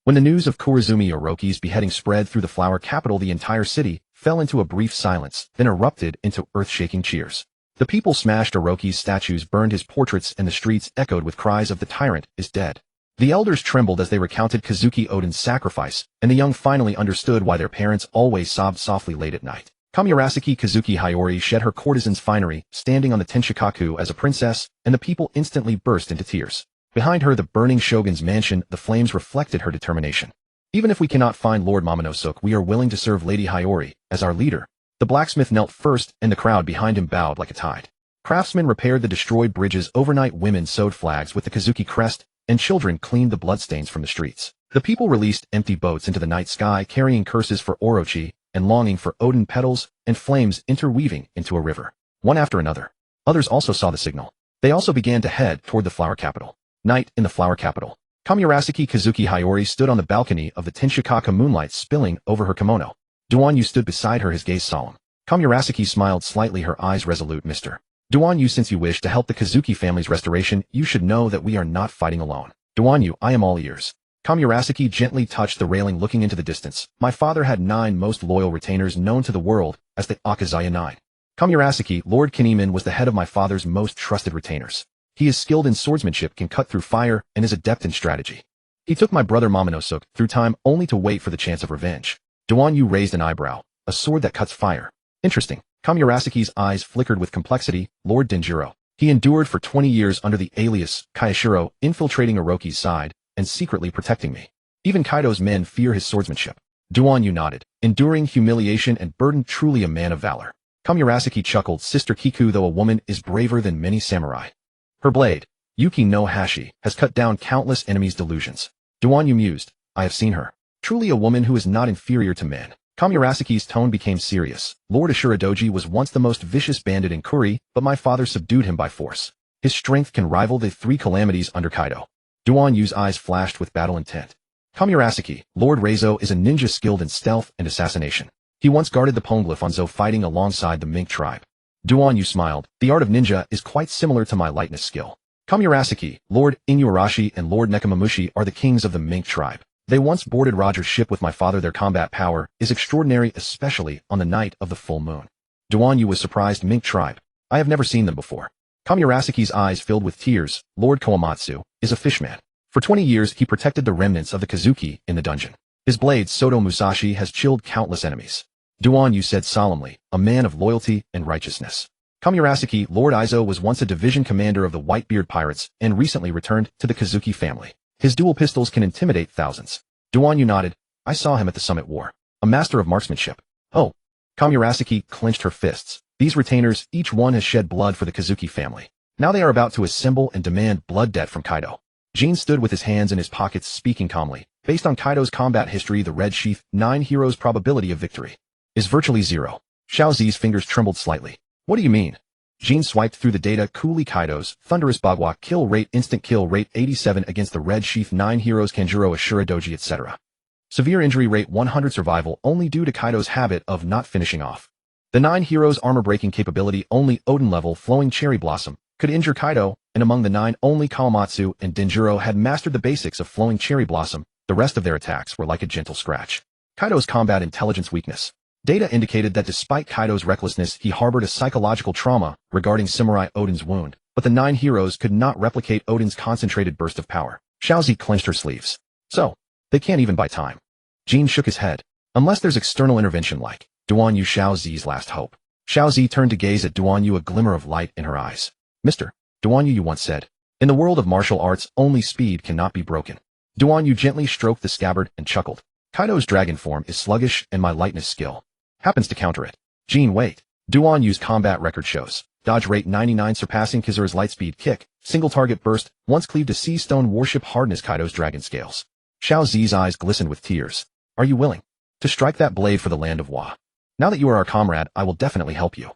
A: When the news of Kurizumi Orochi's beheading spread through the flower capital, the entire city fell into a brief silence, then erupted into earth-shaking cheers. The people smashed Orochi's statues, burned his portraits, and the streets echoed with cries of "The tyrant is dead." The elders trembled as they recounted Kazuki Oden's sacrifice, and the young finally understood why their parents always sobbed softly late at night. Kamurasaki Kazuki Hiyori shed her courtesan's finery, standing on the Tenshikaku as a princess, and the people instantly burst into tears. Behind her, the burning shogun's mansion, the flames reflected her determination. "Even if we cannot find Lord Momonosuke, we are willing to serve Lady Hiyori as our leader." The blacksmith knelt first, and the crowd behind him bowed like a tide. Craftsmen repaired the destroyed bridges overnight, women sewed flags with the Kazuki crest, and children cleaned the bloodstains from the streets. The people released empty boats into the night sky, carrying curses for Orochi and longing for Oden, petals and flames interweaving into a river. One after another, others also saw the signal. They also began to head toward the flower capital. Night in the flower capital. Kamurasaki Kazuki Hiyori stood on the balcony of the Tenshikaku, moonlight spilling over her kimono. Duanyu stood beside her, his gaze solemn. Kamurasaki smiled slightly, her eyes resolute. "Mr. Duanyu, since you wish to help the Kazuki family's restoration, you should know that we are not fighting alone." "Duanyu, I am all ears." Kamurasaki gently touched the railing, looking into the distance. "My father had 9 most loyal retainers known to the world as the Akazaya 9. Kamurasaki, Lord Kinemon, was the head of my father's most trusted retainers. He is skilled in swordsmanship, can cut through fire, and is adept in strategy. He took my brother Momonosuke through time only to wait for the chance of revenge." Duanyu raised an eyebrow. "A sword that cuts fire. Interesting." Kamurasaki's eyes flickered with complexity. "Lord Denjiro. He endured for 20 years under the alias Kayashiro, infiltrating Orochi's side and secretly protecting me. Even Kaido's men fear his swordsmanship." Duanyu nodded. "Enduring humiliation and burden, truly a man of valor." Kamurasaki chuckled. "Sister Kiku, though a woman, is braver than many samurai. Her blade, Yuki no Hashi, has cut down countless enemies' delusions." Duanyu mused. "I have seen her. Truly a woman who is not inferior to men." Kamurasaki's tone became serious. "Lord Ashuradoji was once the most vicious bandit in Kuri, but my father subdued him by force. His strength can rival the 3 calamities under Kaido." Duanyu's eyes flashed with battle intent. "Kamurasaki, Lord Reizo is a ninja skilled in stealth and assassination. He once guarded the Poneglyph on Zou, fighting alongside the Mink tribe." Duanyu smiled. "The art of ninja is quite similar to my lightness skill." Kamurasaki, Lord Inuarashi and Lord Nekomamushi are the kings of the Mink tribe. They once boarded Roger's ship with my father. Their combat power is extraordinary, especially on the night of the full moon." Duanyu was surprised. "Mink tribe? I have never seen them before." Kamurasaki's eyes filled with tears. "Lord Koamatsu is a fishman. For 20 years he protected the remnants of the Kazuki in the dungeon. His blade, Soto Musashi, has chilled countless enemies." Duanyu said solemnly, "A man of loyalty and righteousness." Kamurasaki, Lord Izo was once a division commander of the Whitebeard Pirates and recently returned to the Kazuki family. His dual pistols can intimidate thousands. Duanyu nodded. "I saw him at the Summit War. A master of marksmanship." "Oh." Kamurasaki clenched her fists. "These retainers, each one has shed blood for the Kazuki family. Now they are about to assemble and demand blood debt from Kaido." Jin stood with his hands in his pockets, speaking calmly. "Based on Kaido's combat history, the Red Sheath 9 heroes' probability of victory is virtually 0. Xiao Zi's fingers trembled slightly. "What do you mean?" Jin swiped through the data. "Coolly, Kaido's thunderous Bagua kill rate, instant kill rate 87 against the Red Sheath 9 heroes, Kanjuro, Ashuradoji, etc. Severe injury rate 100, survival only due to Kaido's habit of not finishing off. The 9 heroes' armor-breaking capability only Oden level, Flowing Cherry Blossom, could injure Kaido, and among the 9 only Kawamatsu and Denjiro had mastered the basics of Flowing Cherry Blossom. The rest of their attacks were like a gentle scratch." Kaido's combat intelligence weakness. Data indicated that despite Kaido's recklessness, he harbored a psychological trauma regarding Samurai Oden's wound, but the 9 heroes could not replicate Oden's concentrated burst of power. Xiao Zi clenched her sleeves. "So, they can't even buy time." Jin shook his head. "Unless there's external intervention like Duanyu, Xiao Zi's last hope." Xiao Zi turned to gaze at Duanyu, a glimmer of light in her eyes. "Mr. Duanyu, you once said, in the world of martial arts, only speed cannot be broken." Duanyu gently stroked the scabbard and chuckled. "Kaido's dragon form is sluggish, and my lightness skill happens to counter it." Jin, wait. Duanyu's combat record shows dodge rate 99, surpassing Kizura's lightspeed kick, single target burst, once cleaved to sea stone warship hardness, Kaido's dragon scales. Xiao Zi's eyes glistened with tears. "Are you willing to strike that blade for the land of Wa? Now that you are our comrade, I will definitely help you."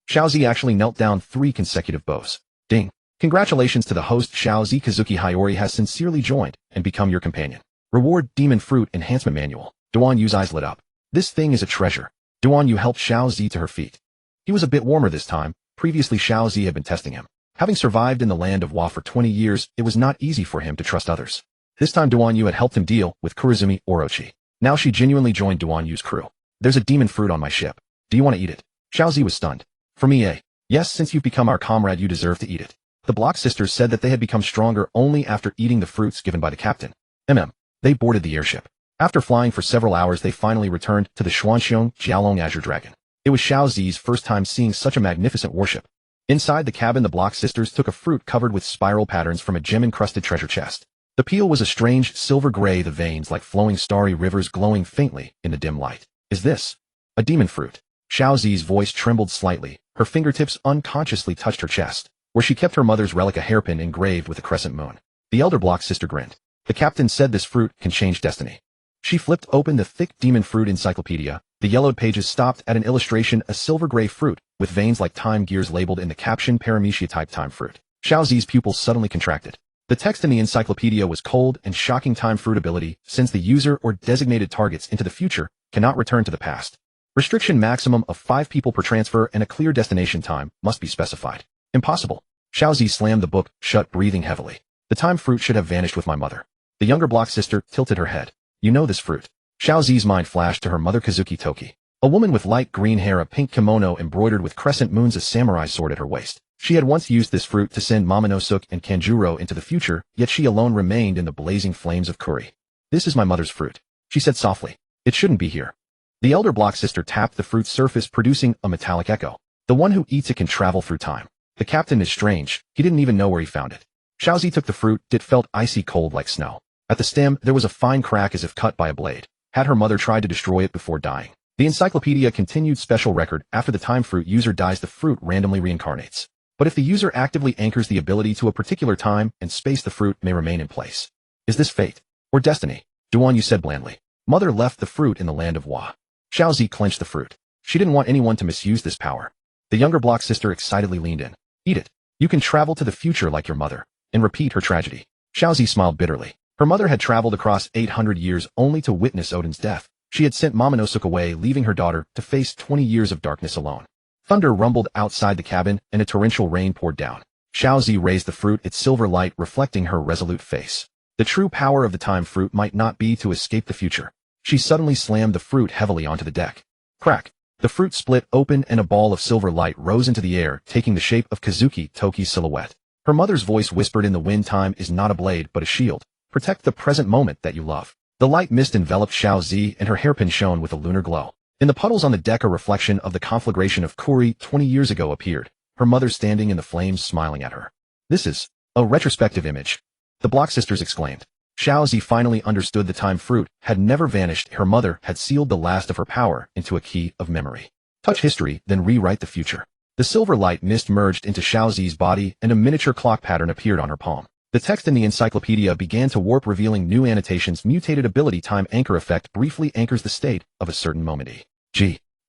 A: Xiao Zi actually knelt down 3 consecutive bows. "Ding. Congratulations to the host. Xiao Zi, Kazuki Hiyori has sincerely joined and become your companion. Reward Demon Fruit Enhancement Manual." Duanyu's eyes lit up. "This thing is a treasure." Duanyu helped Xiao Zi to her feet. He was a bit warmer this time. Previously, Xiao Zi had been testing him. Having survived in the land of Wa for 20 years, it was not easy for him to trust others. This time Duan Yu had helped him deal with Kurizumi Orochi. Now she genuinely joined Duan Yu's crew. There's a demon fruit on my ship. Do you want to eat it? Xiaozi was stunned. For me, yes, since you've become our comrade, you deserve to eat it. The Block sisters said that they had become stronger only after eating the fruits given by the captain. They boarded the airship. After flying for several hours, they finally returned to the Xuanxiong Jiaolong Azure Dragon. It was Xiaozi's first time seeing such a magnificent warship. Inside the cabin, the Block sisters took a fruit covered with spiral patterns from a gem-encrusted treasure chest. The peel was a strange silver gray, the veins like flowing starry rivers glowing faintly in the dim light. Is this a demon fruit? Xiaozi's voice trembled slightly. Her fingertips unconsciously touched her chest, where she kept her mother's relic, a hairpin engraved with a crescent moon. The elder Block sister grinned. The captain said this fruit can change destiny. She flipped open the thick demon fruit encyclopedia. The yellowed pages stopped at an illustration, a silver gray fruit, with veins like time gears labeled in the caption Paramecia type time fruit. Xiaozi's pupils suddenly contracted. The text in the encyclopedia was cold and shocking. Time fruit ability, sends the user or designated targets into the future, cannot return to the past. Restriction maximum of 5 people per transfer and a clear destination time must be specified. Impossible. Xiaozi slammed the book shut, breathing heavily. The time fruit should have vanished with my mother. The younger Block sister tilted her head. You know this fruit. Xiaozi's mind flashed to her mother Kazuki Toki. A woman with light green hair, a pink kimono embroidered with crescent moons, a samurai sword at her waist. She had once used this fruit to send Momonosuke and Kanjuro into the future, yet she alone remained in the blazing flames of Kuri. This is my mother's fruit, she said softly. It shouldn't be here. The elder Block sister tapped the fruit's surface, producing a metallic echo. The one who eats it can travel through time. The captain is strange. He didn't even know where he found it. Xiaozi took the fruit. It felt icy cold like snow. At the stem, there was a fine crack as if cut by a blade. Had her mother tried to destroy it before dying? The encyclopedia continued. Special record. After the time fruit user dies, the fruit randomly reincarnates. But if the user actively anchors the ability to a particular time and space, the fruit may remain in place. Is this fate or destiny? Duan Yu said blandly. Mother left the fruit in the land of Wa. Xiaozi clenched the fruit. She didn't want anyone to misuse this power. The younger Block sister excitedly leaned in. Eat it. You can travel to the future like your mother and repeat her tragedy. Xiaozi smiled bitterly. Her mother had traveled across 800 years only to witness Odin's death. She had sent Momonosuke away, leaving her daughter to face 20 years of darkness alone. Thunder rumbled outside the cabin, and a torrential rain poured down. Xiaozi raised the fruit, its silver light reflecting her resolute face. The true power of the time fruit might not be to escape the future. She suddenly slammed the fruit heavily onto the deck. Crack! The fruit split open and a ball of silver light rose into the air, taking the shape of Kazuki Toki's silhouette. Her mother's voice whispered in the wind, time is not a blade but a shield. Protect the present moment that you love. The light mist enveloped Xiaozi, and her hairpin shone with a lunar glow. In the puddles on the deck, a reflection of the conflagration of Kuri 20 years ago appeared, her mother standing in the flames smiling at her. This is a retrospective image, the Block sisters exclaimed. Xiaozi finally understood the time fruit had never vanished. Her mother had sealed the last of her power into a key of memory. Touch history, then rewrite the future. The silver light mist merged into Xiaozi's body, and a miniature clock pattern appeared on her palm. The text in the encyclopedia began to warp, revealing new annotations. Mutated ability, time anchor effect, briefly anchors the state of a certain moment.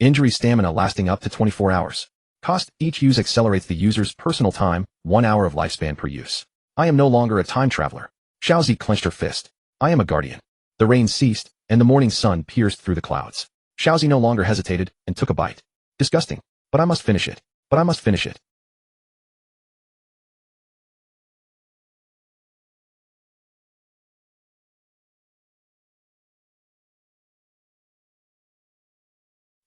A: Injury, stamina lasting up to 24 hours. Cost, each use accelerates the user's personal time, 1 hour of lifespan per use. I am no longer a time traveler. Xiaozi clenched her fist. I am a guardian. The rain ceased, and the morning sun pierced through the clouds. Xiaozi no longer hesitated and took a bite. Disgusting. But I must finish it.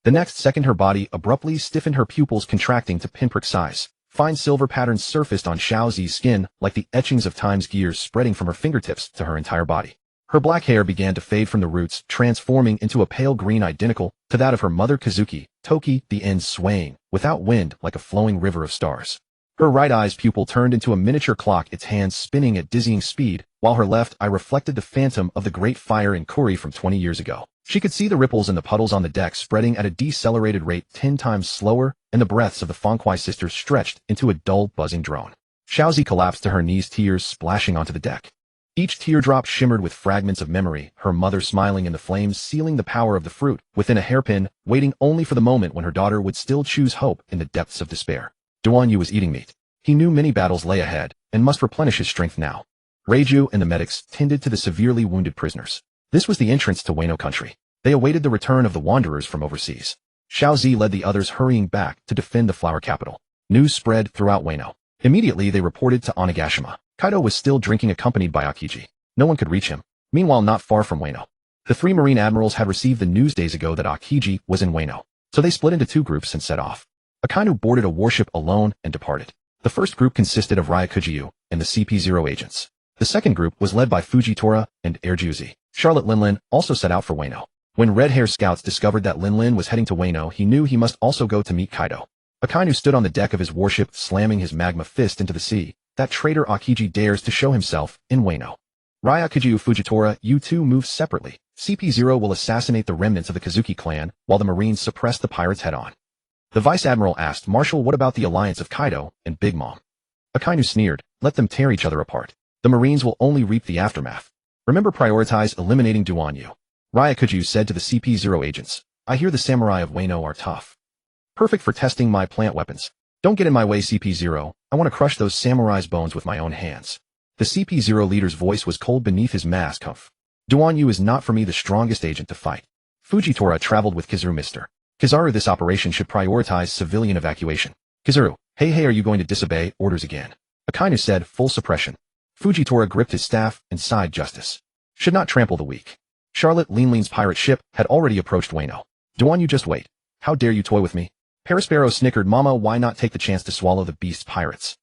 A: The next second her body abruptly stiffened, her pupils contracting to pinprick size. Fine silver patterns surfaced on Xiaozi's skin, like the etchings of time's gears spreading from her fingertips to her entire body. Her black hair began to fade from the roots, transforming into a pale green identical to that of her mother Kazuki Toki, the ends swaying, without wind, like a flowing river of stars. Her right eye's pupil turned into a miniature clock, its hands spinning at dizzying speed, while her left eye reflected the phantom of the great fire in Kuri from 20 years ago. She could see the ripples and the puddles on the deck spreading at a decelerated rate 10 times slower, and the breaths of the Fenghuai sisters stretched into a dull, buzzing drone. Xiaozi collapsed to her knees, tears splashing onto the deck. Each teardrop shimmered with fragments of memory, her mother smiling in the flames, sealing the power of the fruit within a hairpin, waiting only for the moment when her daughter would still choose hope in the depths of despair. Duan Yu was eating meat. He knew many battles lay ahead, and must replenish his strength now. Reiju and the medics tended to the severely wounded prisoners. This was the entrance to Wano country. They awaited the return of the wanderers from overseas. Xiaozi led the others, hurrying back to defend the flower capital. News spread throughout Wano. Immediately, they reported to Onigashima. Kaido was still drinking accompanied by Akiji. No one could reach him. Meanwhile, not far from Wano, the three marine admirals had received the news days ago that Akiji was in Wano, so they split into two groups and set off. Akainu boarded a warship alone and departed. The first group consisted of Ryakujiu and the CP0 agents. The second group was led by Fujitora and Erjuzi. Charlotte Linlin also set out for Wano. When Red Hair scouts discovered that Linlin was heading to Wano, he knew he must also go to meet Kaido. Akainu stood on the deck of his warship, slamming his magma fist into the sea. That traitor Akiji dares to show himself in Wano. Ryakujiu Fujitora, you two move separately. CP0 will assassinate the remnants of the Kazuki clan, while the Marines suppress the pirates head-on. The Vice Admiral asked, Marshal, what about the alliance of Kaido and Big Mom? Akainu sneered, let them tear each other apart. The Marines will only reap the aftermath. Remember, prioritize eliminating Duanyu. Ryakujiu said to the CP0 agents, I hear the samurai of Wano are tough. Perfect for testing my plant weapons. Don't get in my way, CP0. I want to crush those samurai's bones with my own hands. The CP0 leader's voice was cold beneath his mask. Humph. Duanyu is not for me the strongest agent to fight. Fujitora traveled with Kizaru. Mr. Kizaru, this operation should prioritize civilian evacuation. Kizaru, hey, are you going to disobey orders again? Akainu said, full suppression. Fujitora gripped his staff and sighed, justice should not trample the weak. Charlotte Linlin's pirate ship had already approached Wano. Duanyu, just wait. How dare you toy with me? Perispero snickered, Mama, why not take the chance to swallow the beast's pirates?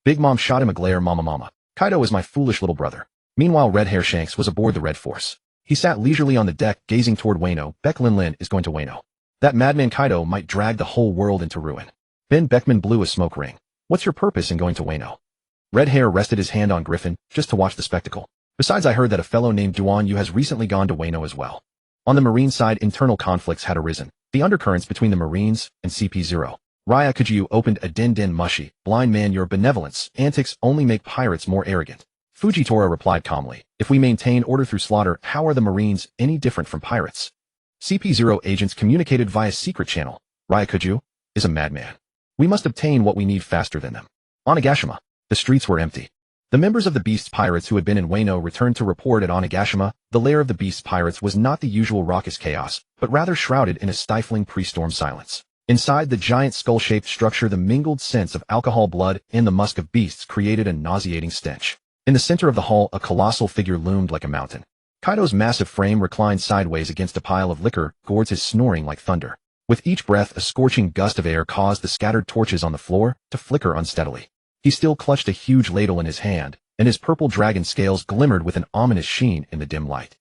A: Big Mom shot him a glare, Mama. Kaido is my foolish little brother. Meanwhile, Red Hair Shanks was aboard the Red Force. He sat leisurely on the deck, gazing toward Wano. Beck Linlin is going to Wano. That madman Kaido might drag the whole world into ruin. Ben Beckman blew a smoke ring. What's your purpose in going to Wano? Red Hair rested his hand on Griffin, just to watch the spectacle. Besides, I heard that a fellow named Duanyu has recently gone to Wano as well. On the Marine side, internal conflicts had arisen. The undercurrents between the Marines and CP0. Ryakujiu opened a din mushy. Blind man, your benevolence antics only make pirates more arrogant. Fujitora replied calmly, if we maintain order through slaughter, how are the Marines any different from pirates? CP0 agents communicated via secret channel. Ryakujiu is a madman. We must obtain what we need faster than them. Onigashima. The streets were empty. The members of the Beast's pirates who had been in Wano returned to report at Onigashima. The lair of the Beast's pirates was not the usual raucous chaos, but rather shrouded in a stifling pre-storm silence. Inside the giant skull-shaped structure, the mingled scents of alcohol, blood, and the musk of beasts created a nauseating stench. In the center of the hall, a colossal figure loomed like a mountain. Kaido's massive frame reclined sideways against a pile of liquor, gourds his snoring like thunder. With each breath, a scorching gust of air caused the scattered torches on the floor to flicker unsteadily. He still clutched a huge ladle in his hand, and his purple dragon scales glimmered with an ominous sheen in the dim light.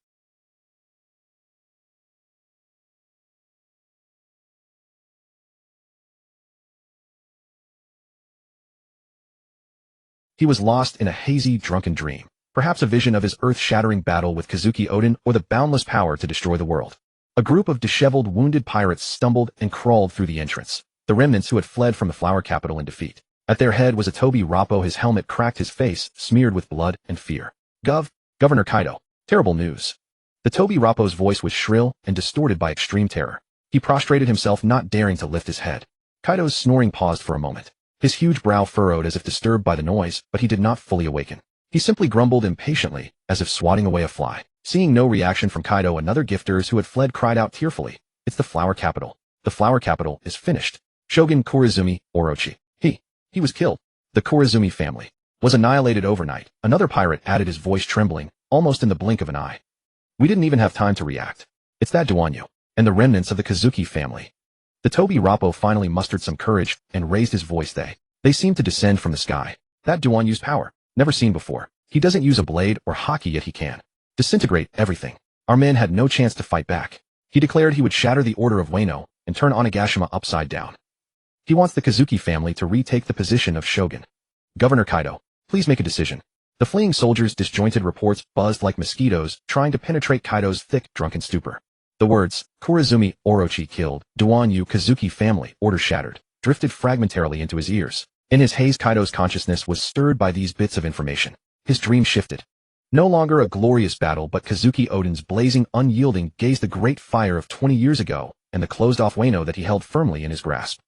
A: He was lost in a hazy, drunken dream, perhaps a vision of his earth-shattering battle with Kazuki Odin or the boundless power to destroy the world. A group of disheveled, wounded pirates stumbled and crawled through the entrance, the remnants who had fled from the flower capital in defeat. At their head was a Toby Rappo, his helmet cracked, his face smeared with blood and fear. Governor Kaido. Terrible news. The Toby Rappo's voice was shrill and distorted by extreme terror. He prostrated himself, not daring to lift his head. Kaido's snoring paused for a moment. His huge brow furrowed as if disturbed by the noise, but he did not fully awaken. He simply grumbled impatiently, as if swatting away a fly. Seeing no reaction from Kaido, another gifters who had fled cried out tearfully, it's the flower capital. The flower capital is finished. Shogun Korizumi Orochi. He was killed. The Korizumi family was annihilated overnight. Another pirate added, his voice trembling, almost in the blink of an eye. We didn't even have time to react. It's that Duanyu and the remnants of the Kazuki family. The Toby Rappo finally mustered some courage and raised his voice. They seemed to descend from the sky. That Duanyu's power, never seen before. He doesn't use a blade or haki, yet he can disintegrate everything. Our men had no chance to fight back. He declared he would shatter the order of Wano and turn Onigashima upside down. He wants the Kazuki family to retake the position of shogun. Governor Kaido, please make a decision. The fleeing soldiers' disjointed reports buzzed like mosquitoes, trying to penetrate Kaido's thick, drunken stupor. The words, Korizumi Orochi killed, Duanyu Kazuki family, order shattered, drifted fragmentarily into his ears. In his haze, Kaido's consciousness was stirred by these bits of information. His dream shifted. No longer a glorious battle, but Kazuki Odin's blazing, unyielding gaze, the great fire of 20 years ago, and the closed-off Wano that he held firmly in his grasp.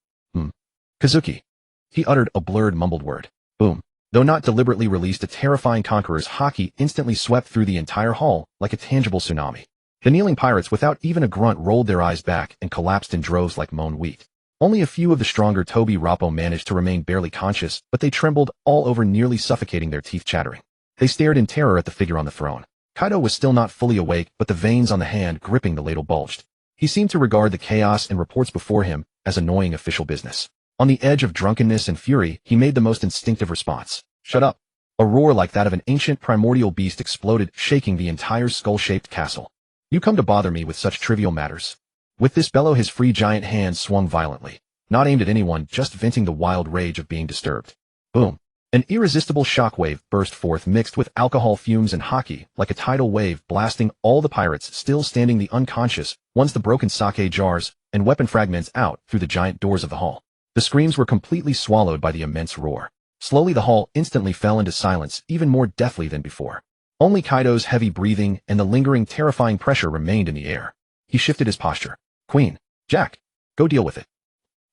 A: Kazuki. He uttered a blurred, mumbled word. Boom. Though not deliberately released, a terrifying conqueror's haki instantly swept through the entire hall like a tangible tsunami. The kneeling pirates, without even a grunt, rolled their eyes back and collapsed in droves like mown wheat. Only a few of the stronger Tobi Rappo managed to remain barely conscious, but they trembled all over, nearly suffocating, their teeth chattering. They stared in terror at the figure on the throne. Kaido was still not fully awake, but the veins on the hand gripping the ladle bulged. He seemed to regard the chaos and reports before him as annoying official business. On the edge of drunkenness and fury, he made the most instinctive response. Shut up. A roar like that of an ancient primordial beast exploded, shaking the entire skull-shaped castle. You come to bother me with such trivial matters. With this bellow, his free giant hand swung violently. Not aimed at anyone, just venting the wild rage of being disturbed. Boom. An irresistible shockwave burst forth, mixed with alcohol fumes and haki, like a tidal wave, blasting all the pirates still standing, the unconscious ones, the broken sake jars, and weapon fragments out through the giant doors of the hall. The screams were completely swallowed by the immense roar. Slowly the hall instantly fell into silence, even more deathly than before. Only Kaido's heavy breathing and the lingering terrifying pressure remained in the air. He shifted his posture. Queen, Jack, go deal with it.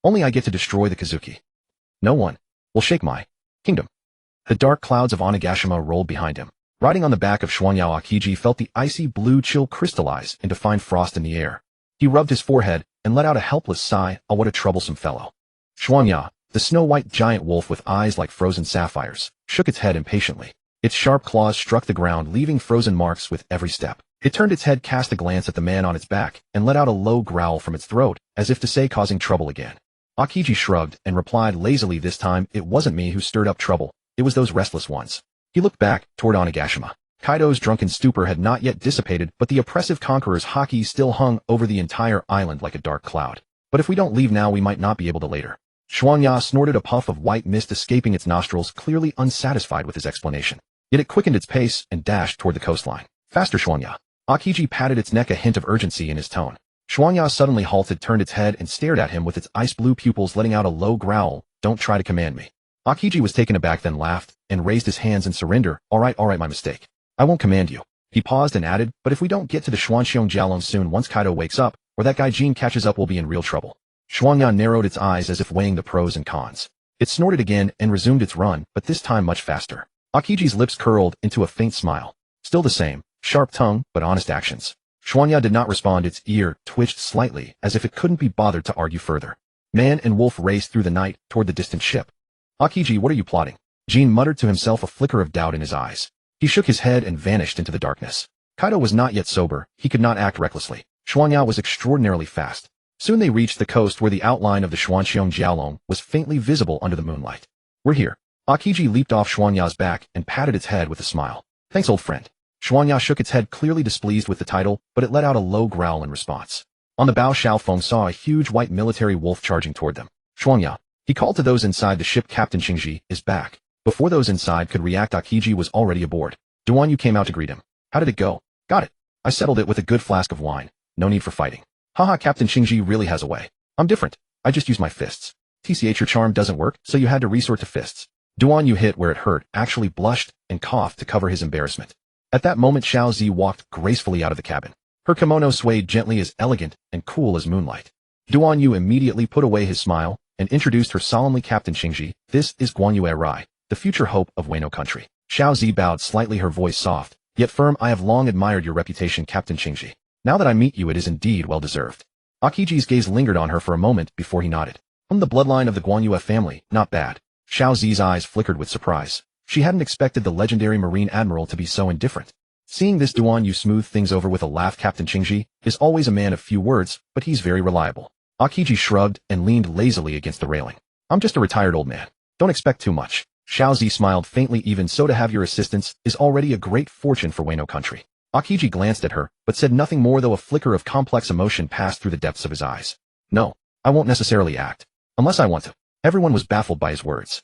A: Only I get to destroy the Kazuki. No one will shake my kingdom. The dark clouds of Onigashima rolled behind him. Riding on the back of Xuanyao, Akiji felt the icy blue chill crystallize into fine frost in the air. He rubbed his forehead and let out a helpless sigh. Oh, what a troublesome fellow. Xuanyao, the snow-white giant wolf with eyes like frozen sapphires, shook its head impatiently. Its sharp claws struck the ground, leaving frozen marks with every step. It turned its head, cast a glance at the man on its back, and let out a low growl from its throat, as if to say, causing trouble again. Akiji shrugged and replied lazily, this time it wasn't me who stirred up trouble, it was those restless ones. He looked back toward Onigashima. Kaido's drunken stupor had not yet dissipated, but the oppressive conqueror's haki still hung over the entire island like a dark cloud. But if we don't leave now, we might not be able to later. Xuanyao snorted, a puff of white mist escaping its nostrils, clearly unsatisfied with his explanation. Yet it quickened its pace and dashed toward the coastline. Faster, Xuanyao. Akiji patted its neck, a hint of urgency in his tone. Xuanyao suddenly halted, turned its head, and stared at him with its ice-blue pupils, letting out a low growl. Don't try to command me. Akiji was taken aback, then laughed, and raised his hands in surrender. All right, my mistake. I won't command you. He paused and added, but if we don't get to the Xuanxiong Jialong soon, once Kaido wakes up, or that guy Jean catches up, we'll be in real trouble. Xuanyao narrowed its eyes as if weighing the pros and cons. It snorted again and resumed its run, but this time much faster. Akiji's lips curled into a faint smile. Still the same, sharp tongue, but honest actions. Xuanyao did not respond. Its ear twitched slightly, as if it couldn't be bothered to argue further. Man and wolf raced through the night toward the distant ship. Akiji, what are you plotting? Jean muttered to himself, a flicker of doubt in his eyes. He shook his head and vanished into the darkness. Kaido was not yet sober. He could not act recklessly. Xuanyao was extraordinarily fast. Soon they reached the coast, where the outline of the Xuanxiong Jialong was faintly visible under the moonlight. We're here. Akiji leaped off Xuanyao's back and patted its head with a smile. Thanks, old friend. Xuanyao shook its head, clearly displeased with the title, but it let out a low growl in response. On the bow, Xiaofeng saw a huge white military wolf charging toward them. Xuanyao, he called to those inside the ship. Captain Xingji is back. Before those inside could react, Akiji was already aboard. Duan Yu came out to greet him. How did it go? Got it. I settled it with a good flask of wine. No need for fighting. Haha, Captain Xingji really has a way. I'm different. I just use my fists. TCH, your charm doesn't work, so you had to resort to fists. Duan Yu hit where it hurt, actually blushed and coughed to cover his embarrassment. At that moment, Xiao Zi walked gracefully out of the cabin. Her kimono swayed gently, as elegant and cool as moonlight. Duan Yu immediately put away his smile and introduced her solemnly. Captain Xingji, this is Guan Yu Rai, the future hope of Wano country. Xiao Zi bowed slightly, her voice soft, yet firm. I have long admired your reputation, Captain Xingji. Now that I meet you, it is indeed well deserved. Akiji's gaze lingered on her for a moment before he nodded. From the bloodline of the Guan Yu family, not bad. Xiao Zi's eyes flickered with surprise. She hadn't expected the legendary Marine Admiral to be so indifferent. Seeing this, Duan Yu smoothed things over with a laugh. Captain Xingji is always a man of few words, but he's very reliable. Akiji shrugged and leaned lazily against the railing. I'm just a retired old man. Don't expect too much. Xiao Zi smiled faintly. Even so, to have your assistance is already a great fortune for Wano country. Akiji glanced at her, but said nothing more, though a flicker of complex emotion passed through the depths of his eyes. No, I won't necessarily act. Unless I want to. Everyone was baffled by his words.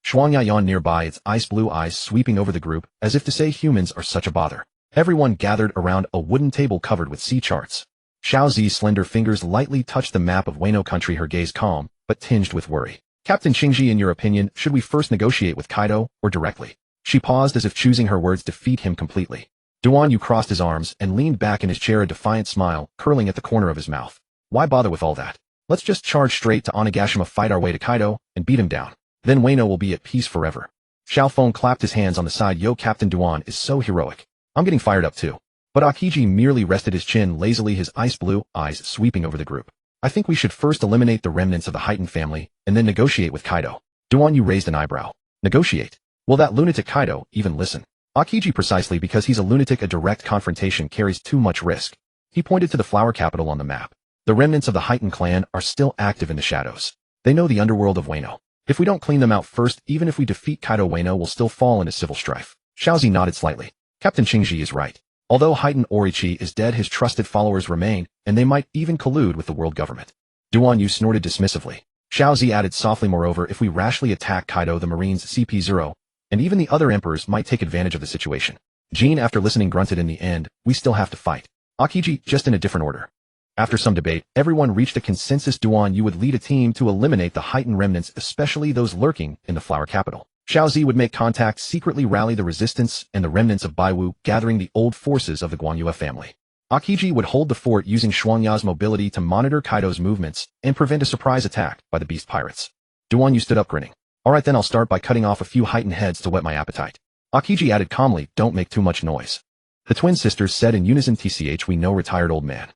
A: Xuanyao yawned nearby, its ice-blue eyes sweeping over the group, as if to say, humans are such a bother. Everyone gathered around a wooden table covered with sea charts. Xiao Zi's slender fingers lightly touched the map of Wano country, her gaze calm, but tinged with worry. Captain Xingji, in your opinion, should we first negotiate with Kaido, or directly? She paused, as if choosing her words defeat him completely. Duan Yu crossed his arms and leaned back in his chair, a defiant smile curling at the corner of his mouth. Why bother with all that? Let's just charge straight to Onigashima, fight our way to Kaido, and beat him down. Then Wano will be at peace forever. Xiaofeng clapped his hands on the side. Yo, Captain Duan is so heroic. I'm getting fired up too. But Akiji merely rested his chin lazily, his ice-blue eyes sweeping over the group. I think we should first eliminate the remnants of the Heighten family, and then negotiate with Kaido. Duan Yu raised an eyebrow. Negotiate? Will that lunatic Kaido even listen? Akiji precisely because he's a lunatic, a direct confrontation carries too much risk. He pointed to the flower capital on the map. The remnants of the Heighten clan are still active in the shadows. They know the underworld of Wano. If we don't clean them out first, even if we defeat Kaido, Wano will still fall into civil strife. Xiaozi nodded slightly. Captain Qingji is right. Although Heighten Orichi is dead, his trusted followers remain, and they might even collude with the world government. Duan Yu snorted dismissively. Xiaozi added softly, moreover, if we rashly attack Kaido, the Marines CP0, and even the other emperors might take advantage of the situation. Jean, after listening, grunted. In the end, we still have to fight. Akiji, just in a different order. After some debate, everyone reached a consensus. Duan Yu would lead a team to eliminate the Heighten remnants, especially those lurking in the flower capital. Xiaozi would make contact, secretly rally the resistance and the remnants of Baiwu, gathering the old forces of the Guanyue family. Akiji would hold the fort using Shuangya's mobility to monitor Kaido's movements and prevent a surprise attack by the beast pirates. Duan Yu stood up, grinning. Alright then, I'll start by cutting off a few Heighten heads to whet my appetite. Akiji added calmly, don't make too much noise. The twin sisters said in unison, TCH, we know, retired old man.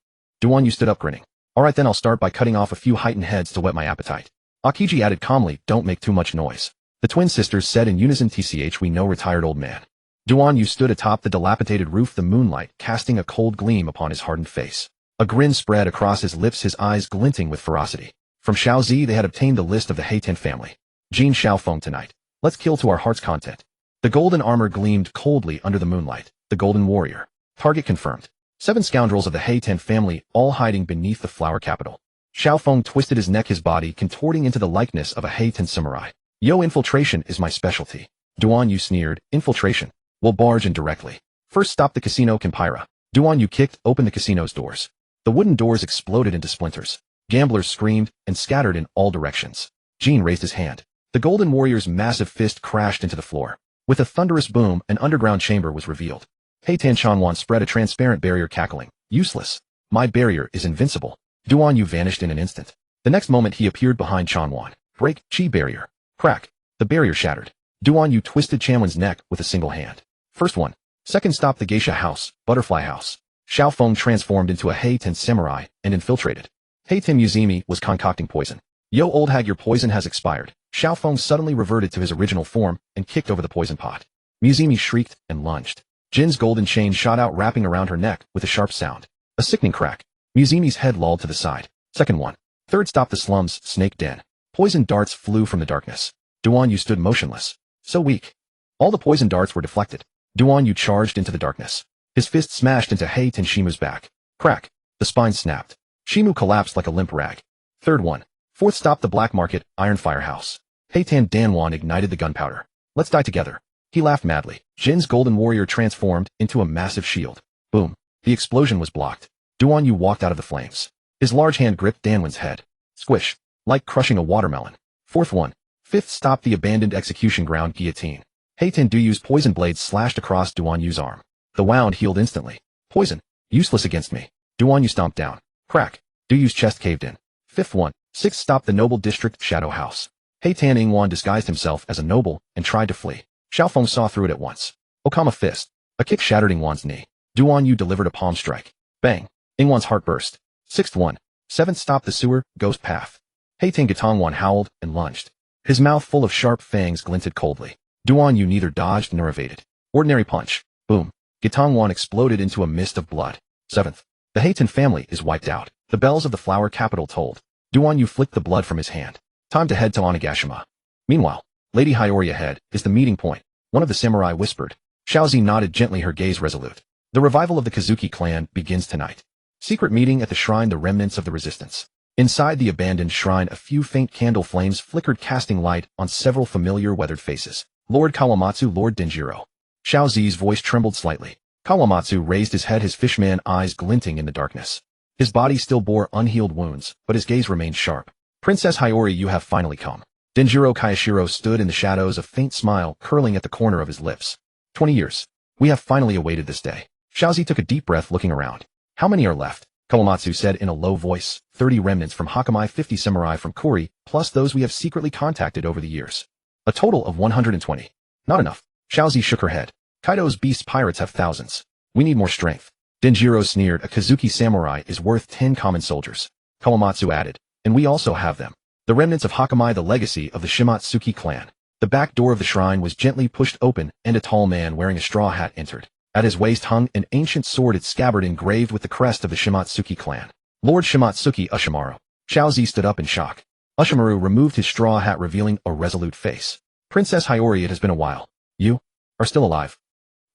A: Duan Yu stood up, grinning. Alright then, I'll start by cutting off a few Heighten heads to whet my appetite. Akiji added calmly, don't make too much noise. The twin sisters said in unison, TCH, we know, retired old man. Duan Yu stood atop the dilapidated roof, the moonlight casting a cold gleam upon his hardened face. A grin spread across his lips, his eyes glinting with ferocity. From Xiaozi they had obtained the list of the Heitan family. Jin Xiaofeng tonight. Let's kill to our heart's content. The golden armor gleamed coldly under the moonlight. The golden warrior. Target confirmed. 7 scoundrels of the Heitan family, all hiding beneath the flower capital. Xiaofeng twisted his neck, his body contorting into the likeness of a Heitan samurai. Yo, infiltration is my specialty. Duan Yu sneered. Infiltration? We'll barge in directly. First stop the casino Kimpira. Duan Yu kicked open the casino's doors. The wooden doors exploded into splinters. Gamblers screamed and scattered in all directions. Jin raised his hand. The golden warrior's massive fist crashed into the floor. With a thunderous boom, an underground chamber was revealed. Heitan Chanwan spread a transparent barrier, cackling. Useless. My barrier is invincible. Duan Yu vanished in an instant. The next moment he appeared behind Chanwan. Break, chi barrier. Crack. The barrier shattered. Duan Yu twisted Chanwan's neck with a single hand. First one. Second stop the geisha house, butterfly house. Xiaofeng transformed into a Heitan samurai and infiltrated. Heitan Muzimi was concocting poison. Yo, old hag, your poison has expired. Xiaofeng suddenly reverted to his original form and kicked over the poison pot. Muzimi shrieked and lunged. Jin's golden chain shot out, wrapping around her neck with a sharp sound. A sickening crack. Muzimi's head lolled to the side. Second one. Third stop the slums, snake den. Poison darts flew from the darkness. Duan Yu stood motionless. So weak. All the poison darts were deflected. Duan Yu charged into the darkness. His fist smashed into Heitan Shimu's back. Crack. The spine snapped. Shimu collapsed like a limp rag. Third one. Fourth stop the black market, iron firehouse. Heitan Danwan ignited the gunpowder. Let's die together. He laughed madly. Jin's golden warrior transformed into a massive shield. Boom. The explosion was blocked. Duan Yu walked out of the flames. His large hand gripped Danwan's head. Squish. Like crushing a watermelon. Fourth one. Fifth stop the abandoned execution ground, guillotine. Heitan Duyu's poison blade slashed across Duan Yu's arm. The wound healed instantly. Poison. Useless against me. Duan Yu stomped down. Crack. Duyu's chest caved in. Fifth one. Sixth stop the noble district shadow house. Heitan Ingwan disguised himself as a noble and tried to flee. Xiaofeng saw through it at once. Okama fist. A kick shattered Ingwan's knee. Duan Yu delivered a palm strike. Bang. Ingwan's heart burst. Sixth one. Seventh stop the sewer, ghost path. Heitan Gatongwan howled and lunged. His mouth full of sharp fangs glinted coldly. Duan Yu neither dodged nor evaded. Ordinary punch. Boom. Gatongwan exploded into a mist of blood. Seventh. The Heitan family is wiped out. The bells of the flower capital tolled. Duan Yu flicked the blood from his hand. Time to head to Onigashima. Meanwhile, Lady Hiyori ahead is the meeting point, one of the samurai whispered. Xiaozi nodded gently, her gaze resolute. The revival of the Kazuki clan begins tonight. Secret meeting at the shrine, the remnants of the resistance. Inside the abandoned shrine, a few faint candle flames flickered, casting light on several familiar weathered faces. Lord Kawamatsu, Lord Denjiro. Xiaozi's voice trembled slightly. Kawamatsu raised his head, his fishman eyes glinting in the darkness. His body still bore unhealed wounds, but his gaze remained sharp. Princess Hiyori, you have finally come. Denjiro Kayashiro stood in the shadows, a faint smile curling at the corner of his lips. 20 years. We have finally awaited this day. Xiaozi took a deep breath, looking around. How many are left? Kawamatsu said in a low voice. 30 remnants from Hakamai, 50 samurai from Kuri, plus those we have secretly contacted over the years. A total of 120. Not enough. Xiaozi shook her head. Kaido's beast pirates have thousands. We need more strength. Denjiro sneered. A Kazuki samurai is worth 10 common soldiers. Kawamatsu added. And we also have them. The remnants of Hakamai, the legacy of the Shimatsuki clan. The back door of the shrine was gently pushed open, and a tall man wearing a straw hat entered. At his waist hung an ancient sword, its scabbard engraved with the crest of the Shimatsuki clan. Lord Shimatsuki Ushimaru. Xiaozi stood up in shock. Ushimaru removed his straw hat, revealing a resolute face. Princess Hiyori, it has been a while. You are still alive.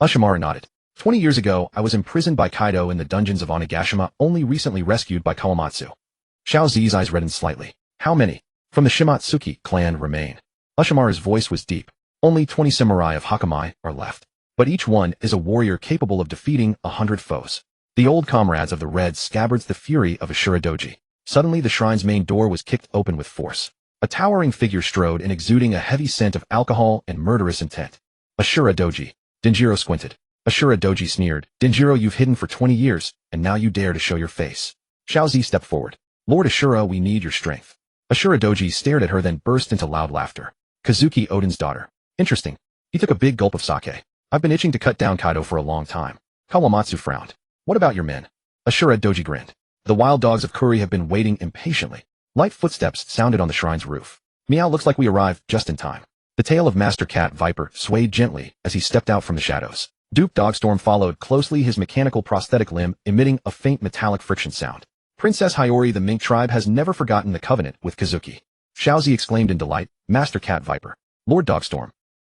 A: Ushimaru nodded. 20 years ago, I was imprisoned by Kaido in the dungeons of Onigashima, only recently rescued by Kawamatsu. Xiaozi's eyes reddened slightly. How many from the Shimatsuki clan remain? Ushimaru's voice was deep. Only 20 samurai of Hakamai are left. But each one is a warrior capable of defeating 100 foes. The old comrades of the red scabbards, the fury of Ashura Doji. Suddenly the shrine's main door was kicked open with force. A towering figure strode in, exuding a heavy scent of alcohol and murderous intent. Ashura Doji. Denjiro squinted. Ashura Doji sneered. Denjiro, you've hidden for 20 years, and now you dare to show your face. Xiaozi stepped forward. Lord Ashura, we need your strength. Ashura Doji stared at her, then burst into loud laughter. Kazuki Odin's daughter. Interesting. He took a big gulp of sake. I've been itching to cut down Kaido for a long time. Kawamatsu frowned. What about your men? Ashura Doji grinned. The wild dogs of Kuri have been waiting impatiently. Light footsteps sounded on the shrine's roof. Meow, looks like we arrived just in time. The tail of Master Cat Viper swayed gently as he stepped out from the shadows. Duke Dogstorm followed closely, his mechanical prosthetic limb emitting a faint metallic friction sound. Princess Hiyori, the Mink tribe, has never forgotten the covenant with Kazuki. Xiaozi exclaimed in delight. Master Cat Viper. Lord Dogstorm.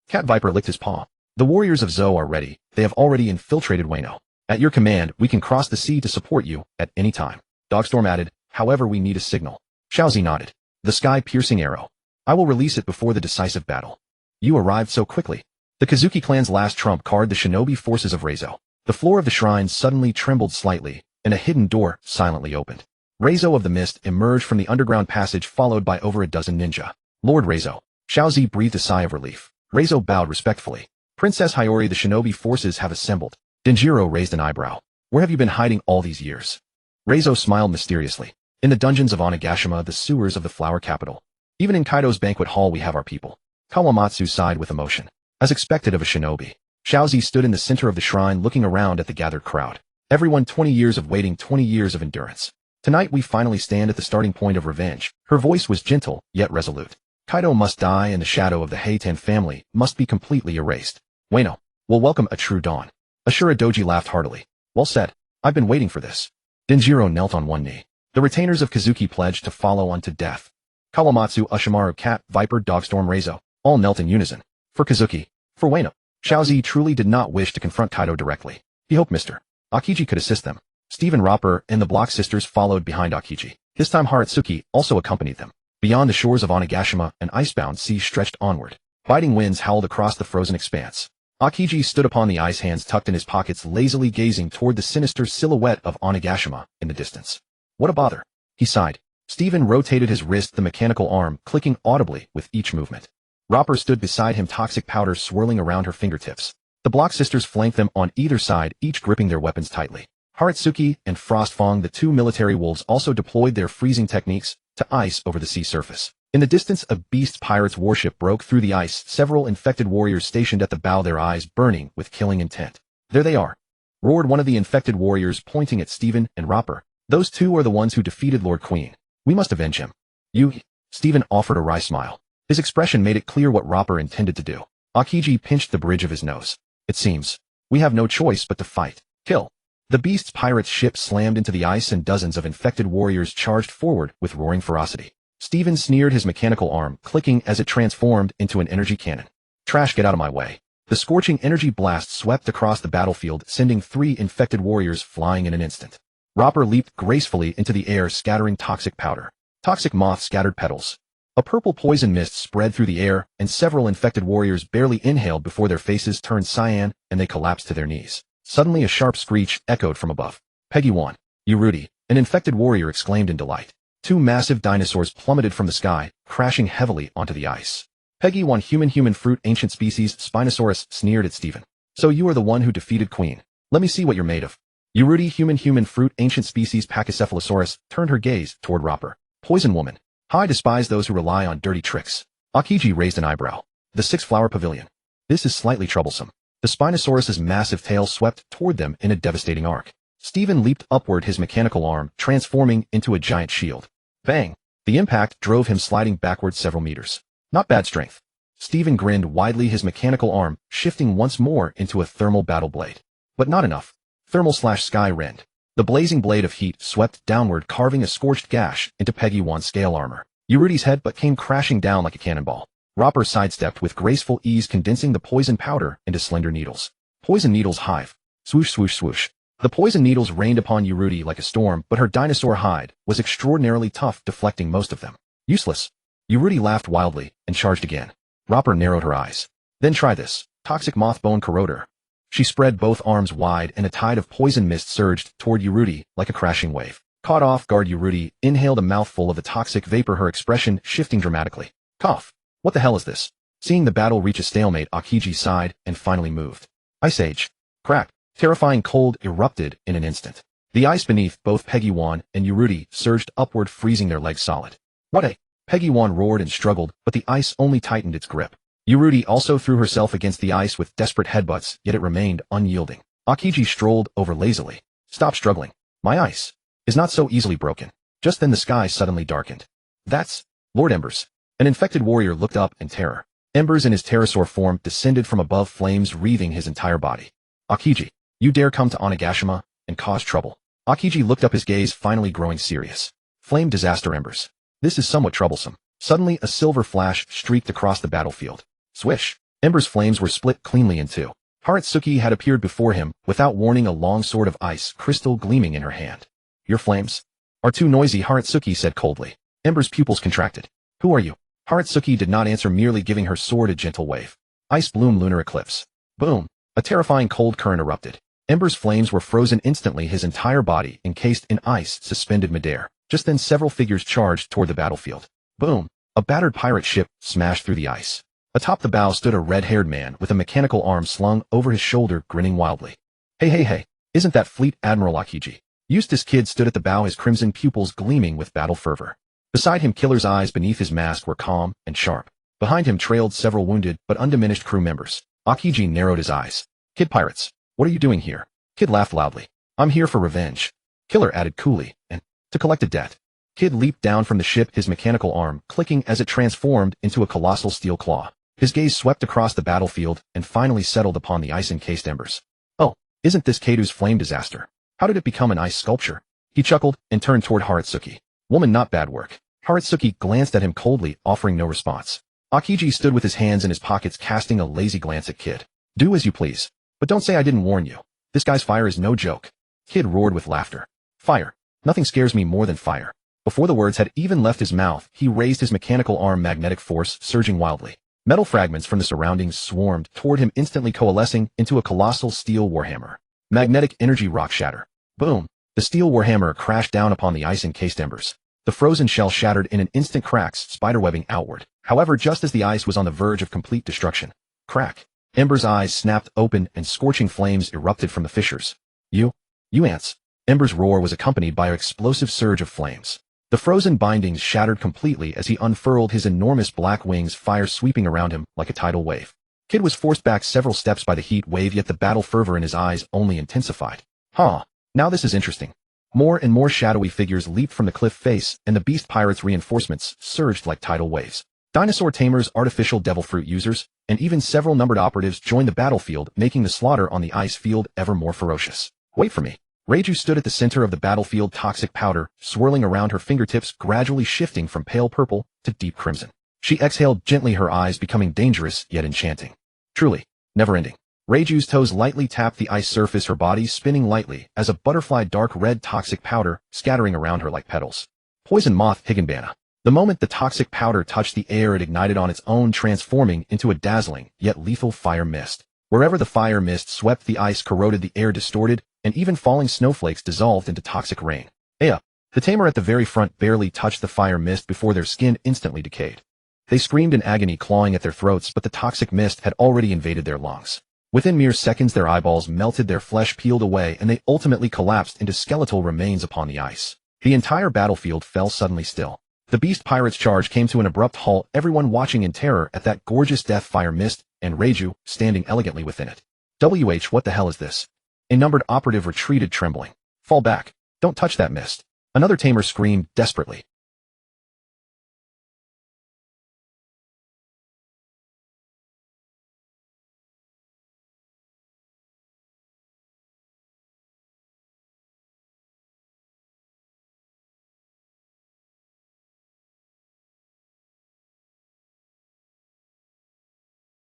A: Cat Viper licked his paw. The warriors of Zou are ready. They have already infiltrated Wano. At your command, we can cross the sea to support you at any time. Dogstorm added. However, we need a signal. Xiaozi nodded. The sky-piercing arrow. I will release it before the decisive battle. You arrived so quickly. The Kazuki clan's last trump card, the shinobi forces of Reizo. The floor of the shrine suddenly trembled slightly, and a hidden door silently opened. Reizo of the Mist emerged from the underground passage, followed by over a dozen ninja. Lord Reizo. Xiaozi breathed a sigh of relief. Reizo bowed respectfully. Princess Hiyori, the shinobi forces have assembled. Denjiro raised an eyebrow. Where have you been hiding all these years? Reizo smiled mysteriously. In the dungeons of Onigashima, the sewers of the flower capital. Even in Kaido's banquet hall we have our people. Kawamatsu sighed with emotion. As expected of a shinobi. Xiaozi stood in the center of the shrine, looking around at the gathered crowd. Everyone, 20 years of waiting, 20 years of endurance. Tonight we finally stand at the starting point of revenge. Her voice was gentle, yet resolute. Kaido must die, and the shadow of the Heitan family must be completely erased. Wano will welcome a true dawn. Ashura Doji laughed heartily. Well said. I've been waiting for this. Denjiro knelt on one knee. The retainers of Kazuki pledged to follow unto death. Kawamatsu, Ushimaru, Cat, Viper, Dogstorm, Reizo, all knelt in unison. For Kazuki. For Wano. Xiaozi truly did not wish to confront Kaido directly. He hoped Mr. Akiji could assist them. Stephen Roper and the Block sisters followed behind Akiji. This time Haratsuki also accompanied them. Beyond the shores of Onigashima, an icebound sea stretched onward. Biting winds howled across the frozen expanse. Akiji stood upon the ice, hands tucked in his pockets, lazily gazing toward the sinister silhouette of Onigashima in the distance. What a bother. He sighed. Stephen rotated his wrist, the mechanical arm clicking audibly with each movement. Roper stood beside him, toxic powder swirling around her fingertips. The Block sisters flanked them on either side, each gripping their weapons tightly. Haratsuki and Frostfang, the two military wolves, also deployed their freezing techniques to ice over the sea surface. In the distance, a beast pirate's warship broke through the ice, several infected warriors stationed at the bow, their eyes burning with killing intent. There they are, roared one of the infected warriors, pointing at Stephen and Roper. Those two are the ones who defeated Lord Queen. We must avenge him. You? Stephen offered a wry smile. His expression made it clear what Roper intended to do. Akiji pinched the bridge of his nose. It seems we have no choice but to fight. Kill. The beast's pirate's ship slammed into the ice, and dozens of infected warriors charged forward with roaring ferocity. Stephen sneered, his mechanical arm clicking as it transformed into an energy cannon. Trash, get out of my way. The scorching energy blast swept across the battlefield, sending 3 infected warriors flying in an instant. Roper leaped gracefully into the air, scattering toxic powder. Toxic moth scattered petals. A purple poison mist spread through the air, and several infected warriors barely inhaled before their faces turned cyan and they collapsed to their knees. Suddenly a sharp screech echoed from above. Peggy 1. Urudi, an infected warrior exclaimed in delight. 2 massive dinosaurs plummeted from the sky, crashing heavily onto the ice. Peggy 1, human fruit, ancient species, Spinosaurus, sneered at Stephen. So you are the one who defeated Queen. Let me see what you're made of. Urudi, human fruit, ancient species, Pachycephalosaurus, turned her gaze toward Roper. Poison woman. How I despise those who rely on dirty tricks. Akiji raised an eyebrow. The 6-flower pavilion. This is slightly troublesome. The Spinosaurus's massive tail swept toward them in a devastating arc. Steven leaped upward, his mechanical arm transforming into a giant shield. Bang! The impact drove him sliding backward several meters. Not bad strength. Steven grinned widely, his mechanical arm shifting once more into a thermal battle blade. But not enough. Thermal/sky rend. The blazing blade of heat swept downward, carving a scorched gash into Peggy 1's scale armor. Urudi's head but came crashing down like a cannonball. Roper sidestepped with graceful ease, condensing the poison powder into slender needles. Poison needles hive. Swoosh, swoosh, swoosh. The poison needles rained upon Urudi like a storm, but her dinosaur hide was extraordinarily tough, deflecting most of them. Useless. Urudi laughed wildly and charged again. Roper narrowed her eyes. Then try this. Toxic moth bone corroder. She spread both arms wide and a tide of poison mist surged toward Urudi like a crashing wave. Caught off guard, Urudi inhaled a mouthful of the toxic vapor, her expression shifting dramatically. Cough. What the hell is this? Seeing the battle reach a stalemate, Akiji sighed and finally moved. Ice Age. Crack. Terrifying cold erupted in an instant. The ice beneath both Peggy 1 and Urudi surged upward, freezing their legs solid. What a... Peggy 1 roared and struggled, but the ice only tightened its grip. Urudi also threw herself against the ice with desperate headbutts, yet it remained unyielding. Akiji strolled over lazily. Stop struggling. My ice is not so easily broken. Just then the sky suddenly darkened. That's Lord Embers. An infected warrior looked up in terror. Embers in his pterosaur form descended from above, flames wreathing his entire body. Akiji, you dare come to Onigashima and cause trouble? Akiji looked up, his gaze finally growing serious. Flame disaster Embers. This is somewhat troublesome. Suddenly a silver flash streaked across the battlefield. Swish! Ember's flames were split cleanly in two. Haratsuki had appeared before him, without warning, a long sword of ice crystal gleaming in her hand. Your flames are too noisy, Haratsuki said coldly. Ember's pupils contracted. Who are you? Haratsuki did not answer, merely giving her sword a gentle wave. Ice bloom, lunar eclipse. Boom! A terrifying cold current erupted. Ember's flames were frozen instantly, his entire body encased in ice, suspended midair. Just then several figures charged toward the battlefield. Boom! A battered pirate ship smashed through the ice. Atop the bow stood a red-haired man with a mechanical arm slung over his shoulder, grinning wildly. Hey, isn't that Fleet Admiral Akiji? Eustace Kidd stood at the bow, his crimson pupils gleaming with battle fervor. Beside him, Killer's eyes beneath his mask were calm and sharp. Behind him trailed several wounded but undiminished crew members. Akiji narrowed his eyes. Kid pirates, what are you doing here? Kidd laughed loudly. I'm here for revenge. Killer added coolly, and to collect a debt. Kidd leaped down from the ship, his mechanical arm clicking as it transformed into a colossal steel claw. His gaze swept across the battlefield and finally settled upon the ice-encased Embers. Oh, isn't this Kadu's flame disaster? How did it become an ice sculpture? He chuckled and turned toward Haratsuki. Woman, not bad work. Haratsuki glanced at him coldly, offering no response. Akiji stood with his hands in his pockets, casting a lazy glance at Kidd. Do as you please. But don't say I didn't warn you. This guy's fire is no joke. Kidd roared with laughter. Fire. Nothing scares me more than fire. Before the words had even left his mouth, he raised his mechanical arm, magnetic force surging wildly. Metal fragments from the surroundings swarmed toward him, instantly coalescing into a colossal steel warhammer. Magnetic energy rock shatter. Boom! The steel warhammer crashed down upon the ice-encased Embers. The frozen shell shattered in an instant, cracks spiderwebbing outward. However, just as the ice was on the verge of complete destruction, crack! Ember's eyes snapped open and scorching flames erupted from the fissures. You ants! Ember's roar was accompanied by an explosive surge of flames. The frozen bindings shattered completely as he unfurled his enormous black wings, fire sweeping around him like a tidal wave. Kidd was forced back several steps by the heat wave, yet the battle fervor in his eyes only intensified. Now this is interesting. More and more shadowy figures leaped from the cliff face, and the beast pirates' reinforcements surged like tidal waves. Dinosaur tamers, artificial devil fruit users, and even several numbered operatives joined the battlefield, making the slaughter on the ice field ever more ferocious. Wait for me. Reiju stood at the center of the battlefield, toxic powder swirling around her fingertips, gradually shifting from pale purple to deep crimson. She exhaled gently, her eyes becoming dangerous yet enchanting. Truly, never-ending. Reiju's toes lightly tapped the ice surface, her body spinning lightly as a butterfly, dark red toxic powder scattering around her like petals. Poison moth Higanbana. The moment the toxic powder touched the air, it ignited on its own, transforming into a dazzling yet lethal fire mist. Wherever the fire mist swept, the ice corroded, the air distorted, and even falling snowflakes dissolved into toxic rain. Aya! The tamer at the very front barely touched the fire mist before their skin instantly decayed. They screamed in agony, clawing at their throats, but the toxic mist had already invaded their lungs. Within mere seconds, their eyeballs melted, their flesh peeled away, and they ultimately collapsed into skeletal remains upon the ice. The entire battlefield fell suddenly still. The beast pirates' charge came to an abrupt halt, everyone watching in terror at that gorgeous death fire mist, and Reiju standing elegantly within it. What the hell is this? A numbered operative retreated, trembling. Fall back. Don't touch that mist. Another tamer screamed desperately.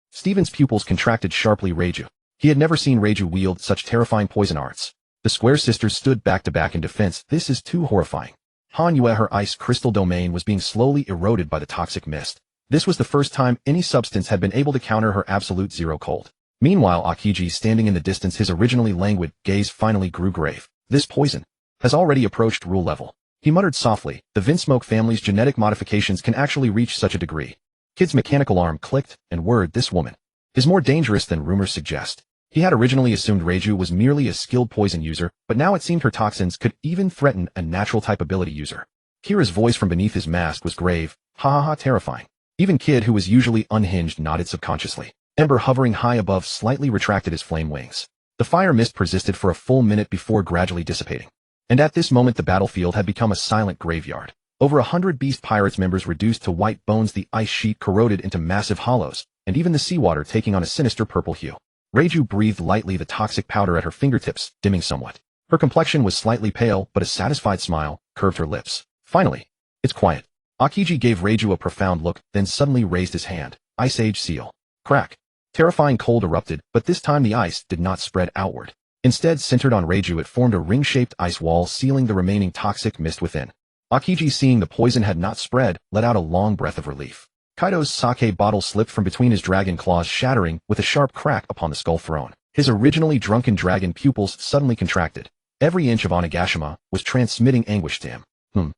A: Stephen's pupils contracted sharply. Reiju. He had never seen Reiju wield such terrifying poison arts. The square sisters stood back to back in defense. This is too horrifying. Han Yue, her ice crystal domain was being slowly eroded by the toxic mist. This was the first time any substance had been able to counter her absolute zero cold. Meanwhile, Akiji, standing in the distance, his originally languid gaze finally grew grave. This poison has already approached rule level. He muttered softly, the Vinsmoke family's genetic modifications can actually reach such a degree. Kid's mechanical arm clicked, and word, this woman is more dangerous than rumors suggest. He had originally assumed Reiju was merely a skilled poison user, but now it seemed her toxins could even threaten a natural type ability user. Kira's voice from beneath his mask was grave, ha ha ha, terrifying. Even Kid, who was usually unhinged, nodded subconsciously. Ember, hovering high above, slightly retracted his flame wings. The fire mist persisted for a full minute before gradually dissipating. And at this moment the battlefield had become a silent graveyard. Over 100 Beast Pirates members reduced to white bones, the ice sheet corroded into massive hollows, and even the seawater taking on a sinister purple hue. Reiju breathed lightly, the toxic powder at her fingertips dimming somewhat. Her complexion was slightly pale, but a satisfied smile curved her lips. Finally, it's quiet. Akiji gave Reiju a profound look, then suddenly raised his hand. Ice Age seal. Crack. Terrifying cold erupted, but this time the ice did not spread outward. Instead, centered on Reiju, it formed a ring-shaped ice wall, sealing the remaining toxic mist within. Akiji, seeing the poison had not spread, let out a long breath of relief. Kaido's sake bottle slipped from between his dragon claws, shattering with a sharp crack upon the skull throne. His originally drunken dragon pupils suddenly contracted. Every inch of Onigashima was transmitting anguish to him.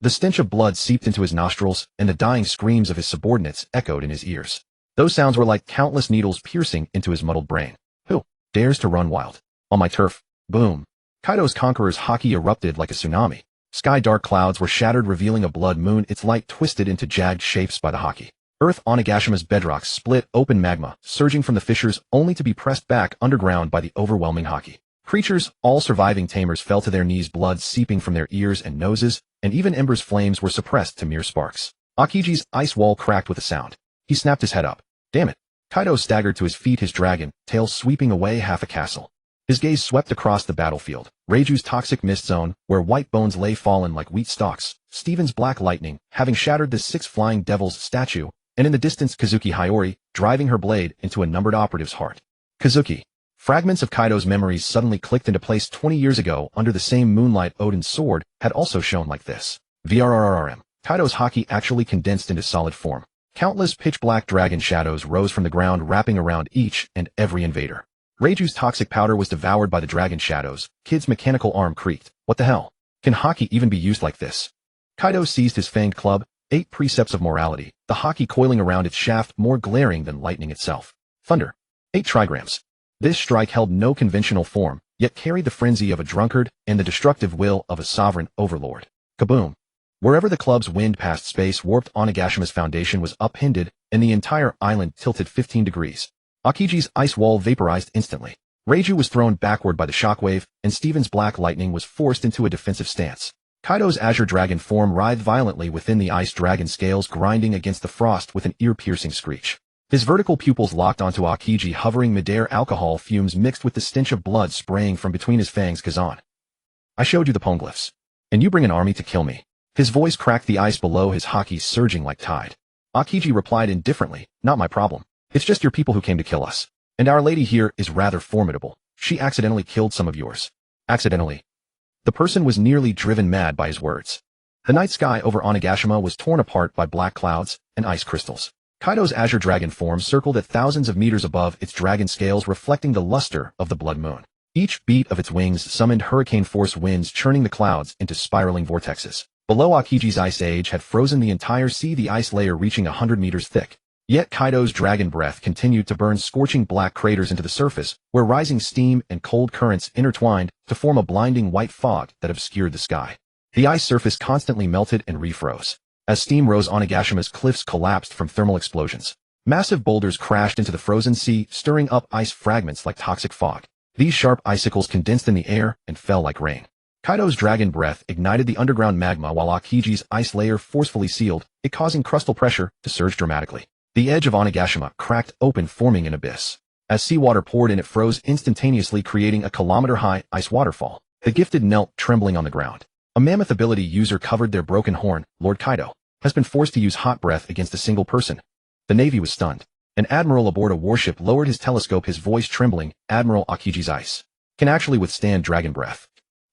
A: The stench of blood seeped into his nostrils, and the dying screams of his subordinates echoed in his ears. Those sounds were like countless needles piercing into his muddled brain. Who dares to run wild on my turf? Boom. Kaido's conqueror's haki erupted like a tsunami. Sky-dark clouds were shattered, revealing a blood moon, its light twisted into jagged shapes by the haki. Earth, Onigashima's bedrock, split open, magma surging from the fissures, only to be pressed back underground by the overwhelming haki. Creatures, all surviving tamers, fell to their knees, blood seeping from their ears and noses, and even Ember's flames were suppressed to mere sparks. Akiji's ice wall cracked with a sound. He snapped his head up. Damn it. Kaido staggered to his feet, his dragon tail sweeping away half a castle. His gaze swept across the battlefield. Reiju's toxic mist zone, where white bones lay fallen like wheat stalks. Stephen's black lightning, having shattered the 6 flying devils statue, and in the distance Kazuki Hiyori, driving her blade into a numbered operative's heart. Kazuki. Fragments of Kaido's memories suddenly clicked into place. 20 years ago, under the same moonlight, Odin's sword had also shone like this. VRRRM. Kaido's haki actually condensed into solid form. Countless pitch-black dragon shadows rose from the ground, wrapping around each and every invader. Reiju's toxic powder was devoured by the dragon shadows. Kid's mechanical arm creaked. What the hell? Can haki even be used like this? Kaido seized his fanged club, 8 precepts of morality, the haki coiling around its shaft more glaring than lightning itself. Thunder. 8 trigrams. This strike held no conventional form, yet carried the frenzy of a drunkard and the destructive will of a sovereign overlord. Kaboom. Wherever the club's wind passed, space warped. Onigashima's foundation was upended, and the entire island tilted 15 degrees. Akiji's ice wall vaporized instantly. Reiju was thrown backward by the shockwave, and Stephen's black lightning was forced into a defensive stance. Kaido's azure dragon form writhed violently within the ice dragon scales, grinding against the frost with an ear-piercing screech. His vertical pupils locked onto Akiji, hovering midair, alcohol fumes mixed with the stench of blood spraying from between his fangs. Kazan. I showed you the poneglyphs. And you bring an army to kill me. His voice cracked, the ice below his haki surging like tide. Akiji replied indifferently, not my problem. It's just your people who came to kill us. And Our Lady here is rather formidable. She accidentally killed some of yours. Accidentally. The person was nearly driven mad by his words. The night sky over Onigashima was torn apart by black clouds and ice crystals. Kaido's azure dragon form circled at thousands of meters above, its dragon scales reflecting the luster of the blood moon. Each beat of its wings summoned hurricane-force winds, churning the clouds into spiraling vortexes. Below, Akiji's ice age had frozen the entire sea, the ice layer reaching 100 meters thick. Yet Kaido's dragon breath continued to burn scorching black craters into the surface, where rising steam and cold currents intertwined to form a blinding white fog that obscured the sky. The ice surface constantly melted and refroze. As steam rose, Onigashima's cliffs collapsed from thermal explosions. Massive boulders crashed into the frozen sea, stirring up ice fragments like toxic fog. These sharp icicles condensed in the air and fell like rain. Kaido's dragon breath ignited the underground magma while Aokai's ice layer forcefully sealed, it causing crustal pressure to surge dramatically. The edge of Onigashima cracked open, forming an abyss. As seawater poured in, it froze instantaneously, creating a kilometer-high ice waterfall. The gifted knelt, trembling on the ground. A mammoth ability user covered their broken horn. Lord Kaido has been forced to use hot breath against a single person. The Navy was stunned. An admiral aboard a warship lowered his telescope, his voice trembling. Admiral, Aokai's ice can actually withstand dragon breath.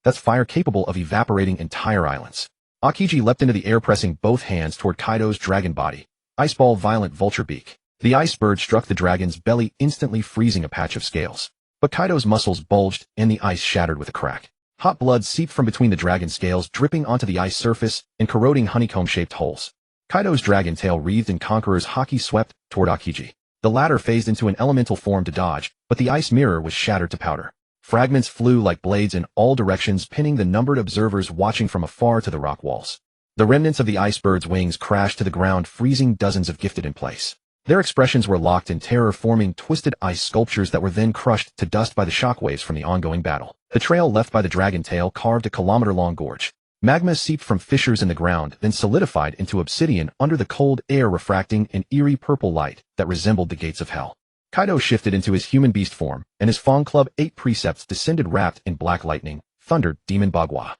A: That's fire capable of evaporating entire islands. Aokiji leapt into the air, pressing both hands toward Kaido's dragon body. Iceball, violent vulture beak. The ice bird struck the dragon's belly, instantly freezing a patch of scales. But Kaido's muscles bulged, and the ice shattered with a crack. Hot blood seeped from between the dragon's scales, dripping onto the ice surface and corroding honeycomb-shaped holes. Kaido's dragon tail wreathed in Conqueror's haki swept toward Aokiji. The latter phased into an elemental form to dodge, but the ice mirror was shattered to powder. Fragments flew like blades in all directions, pinning the numbered observers watching from afar to the rock walls. The remnants of the icebird's wings crashed to the ground, freezing dozens of gifted in place. Their expressions were locked in terror, forming twisted ice sculptures that were then crushed to dust by the shockwaves from the ongoing battle. The trail left by the dragon tail carved a kilometer-long gorge. Magma seeped from fissures in the ground, then solidified into obsidian under the cold air, refracting an eerie purple light that resembled the gates of hell. Kaido shifted into his human beast form, and his Fang Club 8 precepts descended wrapped in black lightning, thundered Demon Bagua.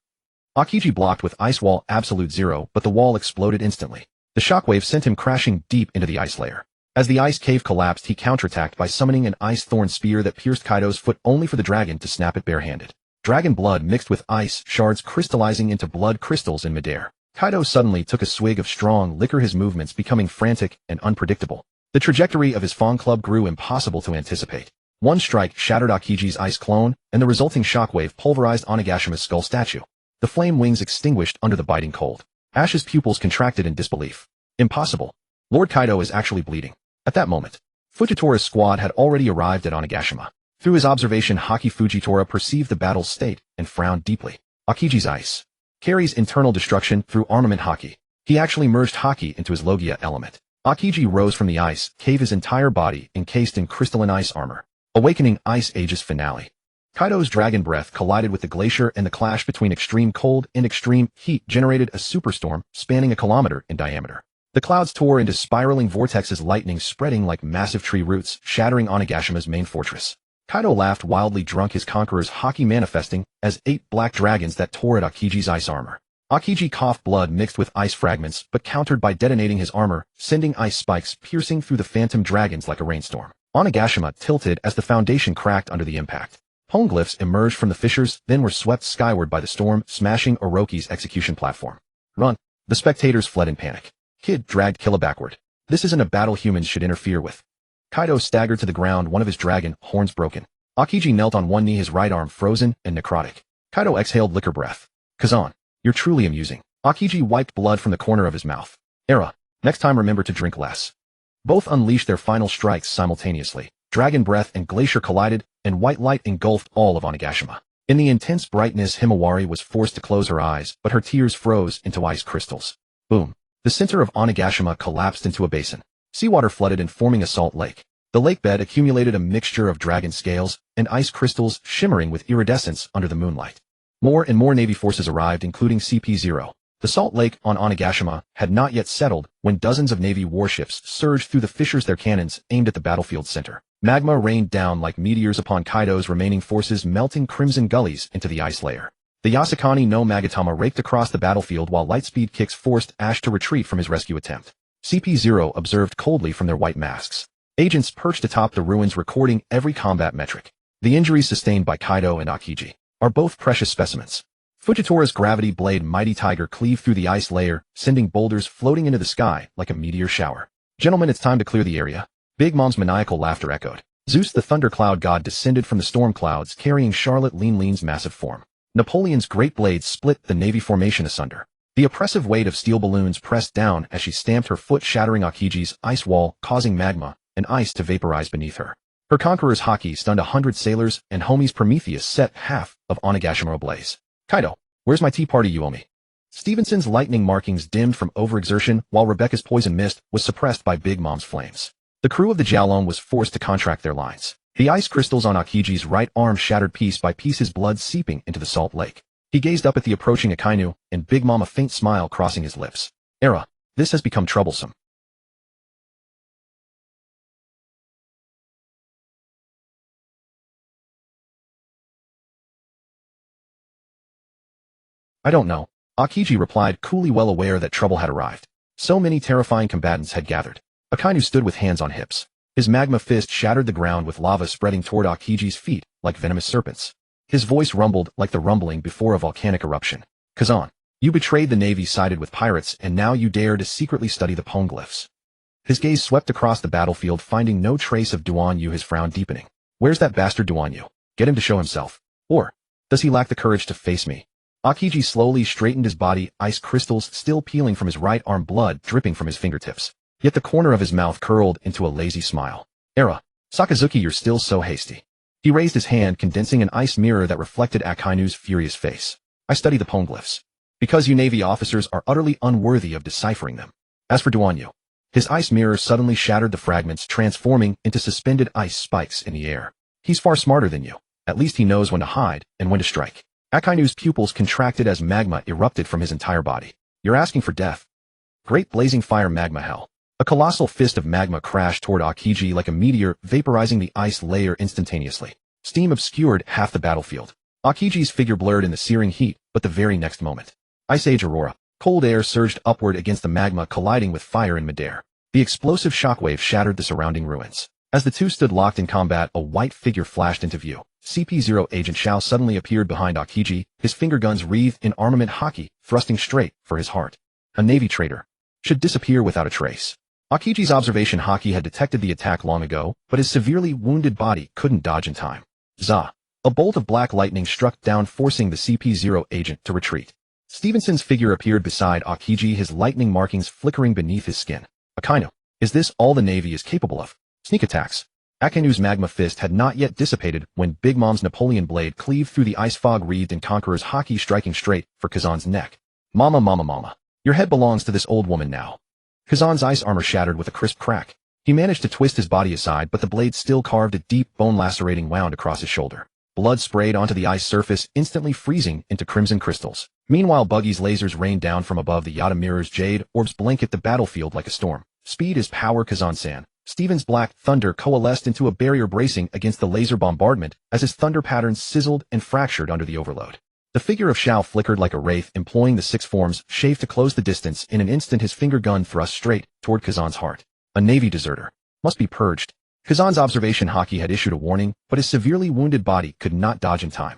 A: Aokiji blocked with Ice Wall Absolute Zero, but the wall exploded instantly. The shockwave sent him crashing deep into the ice layer. As the ice cave collapsed, he counterattacked by summoning an ice thorn spear that pierced Kaido's foot, only for the dragon to snap it barehanded. Dragon blood mixed with ice shards, crystallizing into blood crystals in midair. Kaido suddenly took a swig of strong liquor, his movements becoming frantic and unpredictable. The trajectory of his Fang Club grew impossible to anticipate. One strike shattered Aokai's ice clone, and the resulting shockwave pulverized Onigashima's skull statue. The flame wings extinguished under the biting cold. Ash's pupils contracted in disbelief. Impossible. Lord Kaido is actually bleeding. At that moment, Fujitori's squad had already arrived at Onigashima. Through his observation, Haki Fujitora perceived the battle's state and frowned deeply. Aokai's ice carries internal destruction through armament Haki. He actually merged Haki into his Logia element. Aokiji rose from the ice cave, his entire body encased in crystalline ice armor. Awakening Ice Age's finale. Kaido's dragon breath collided with the glacier, and the clash between extreme cold and extreme heat generated a superstorm spanning a kilometer in diameter. The clouds tore into spiraling vortexes, lightning spreading like massive tree roots, shattering Onigashima's main fortress. Kaido laughed wildly, drunk, his Conqueror's haki manifesting as 8 black dragons that tore at Aokai's ice armor. Aokiji coughed blood mixed with ice fragments, but countered by detonating his armor, sending ice spikes piercing through the phantom dragons like a rainstorm. Onigashima tilted as the foundation cracked under the impact. Poneglyphs emerged from the fissures, then were swept skyward by the storm, smashing Orochi's execution platform. Run! The spectators fled in panic. Kid dragged Killa backward. This isn't a battle humans should interfere with. Kaido staggered to the ground, one of his dragon horns broken. Aokiji knelt on one knee, his right arm frozen and necrotic. Kaido exhaled liquor breath. Kazan, you're truly amusing. Aokiji wiped blood from the corner of his mouth. Era, next time remember to drink less. Both unleashed their final strikes simultaneously. Dragon breath and glacier collided, and white light engulfed all of Onigashima. In the intense brightness, Himawari was forced to close her eyes, but her tears froze into ice crystals. Boom. The center of Onigashima collapsed into a basin. Seawater flooded in, forming a salt lake. The lake bed accumulated a mixture of dragon scales and ice crystals, shimmering with iridescence under the moonlight. More and more Navy forces arrived, including CP-0. The salt lake on Onigashima had not yet settled when dozens of Navy warships surged through the fissures, their cannons aimed at the battlefield's center. Magma rained down like meteors upon Kaido's remaining forces, melting crimson gullies into the ice layer. The Yasukani no Magatama raked across the battlefield while lightspeed kicks forced Ash to retreat from his rescue attempt. CP-0 observed coldly from their white masks. Agents perched atop the ruins, recording every combat metric. The injuries sustained by Kaido and Aokiji are both precious specimens. Fujitori's gravity blade Mighty Tiger cleaved through the ice layer, sending boulders floating into the sky like a meteor shower. Gentlemen, it's time to clear the area. Big Mom's maniacal laughter echoed. Zeus, the thundercloud god, descended from the storm clouds, carrying Charlotte Lean's massive form. Napoleon's great blade split the Navy formation asunder. The oppressive weight of steel balloons pressed down as she stamped her foot, shattering Aokiji's ice wall, causing magma and ice to vaporize beneath her. Her Conqueror's haki stunned 100 sailors, and Homie's Prometheus set half of Onigashima ablaze. Kaido, where's my tea party you owe me? Stevenson's lightning markings dimmed from overexertion, while Rebecca's poison mist was suppressed by Big Mom's flames. The crew of the Jiaolong was forced to contract their lines. The ice crystals on Aokiji's right arm shattered piece by piece, his blood seeping into the salt lake. He gazed up at the approaching Akainu, and Big Mom a faint smile crossing his lips. Era, this has become troublesome. I don't know. Akiji replied, coolly well aware that trouble had arrived. So many terrifying combatants had gathered. Akainu stood with hands on hips. His magma fist shattered the ground with lava spreading toward Akiji's feet like venomous serpents. His voice rumbled like the rumbling before a volcanic eruption. Kazan, you betrayed the Navy, sided with pirates, and now you dare to secretly study the poneglyphs. His gaze swept across the battlefield, finding no trace of Duan Yu, his frown deepening. Where's that bastard Duan Yu? Get him to show himself. Or does he lack the courage to face me? Akiji slowly straightened his body, ice crystals still peeling from his right arm, blood dripping from his fingertips. Yet the corner of his mouth curled into a lazy smile. Era, Sakazuki, you're still so hasty. He raised his hand, condensing an ice mirror that reflected Akainu's furious face. I study the poneglyphs. Because you Navy officers are utterly unworthy of deciphering them. As for Duan Yu, his ice mirror suddenly shattered the fragments, transforming into suspended ice spikes in the air. He's far smarter than you. At least he knows when to hide and when to strike. Akainu's pupils contracted as magma erupted from his entire body. You're asking for death. Great blazing fire magma hell. A colossal fist of magma crashed toward Akiji like a meteor, vaporizing the ice layer instantaneously. Steam obscured half the battlefield. Akiji's figure blurred in the searing heat, but the very next moment, Ice Age Aurora. Cold air surged upward against the magma, colliding with fire in midair. The explosive shockwave shattered the surrounding ruins. As the two stood locked in combat, a white figure flashed into view. CP0 Agent Shao suddenly appeared behind Akiji, his finger guns wreathed in armament hockey, thrusting straight for his heart. A Navy traitor. Should disappear without a trace. Akiji's observation hockey had detected the attack long ago, but his severely wounded body couldn't dodge in time. Zah! A bolt of black lightning struck down, forcing the CP0 agent to retreat. Stevenson's figure appeared beside Akiji, his lightning markings flickering beneath his skin. Akainu, is this all the Navy is capable of? Sneak attacks. Akainu's magma fist had not yet dissipated when Big Mom's Napoleon blade cleaved through the ice fog wreathed in Conqueror's hockey, striking straight for Kazan's neck. Mama, mama, mama. Your head belongs to this old woman now. Kazan's ice armor shattered with a crisp crack. He managed to twist his body aside, but the blade still carved a deep, bone-lacerating wound across his shoulder. Blood sprayed onto the ice surface, instantly freezing into crimson crystals. Meanwhile, Buggy's lasers rained down from above. The Yata mirror's jade orbs blanket the battlefield like a storm. Speed is power, Kazan-san. Steven's black thunder coalesced into a barrier bracing against the laser bombardment as his thunder patterns sizzled and fractured under the overload. The figure of Shao flickered like a wraith, employing the six forms shave to close the distance. In an instant, his finger gun thrust straight toward Kazan's heart. A Navy deserter. Must be purged. Kazan's observation hockey had issued a warning, but his severely wounded body could not dodge in time.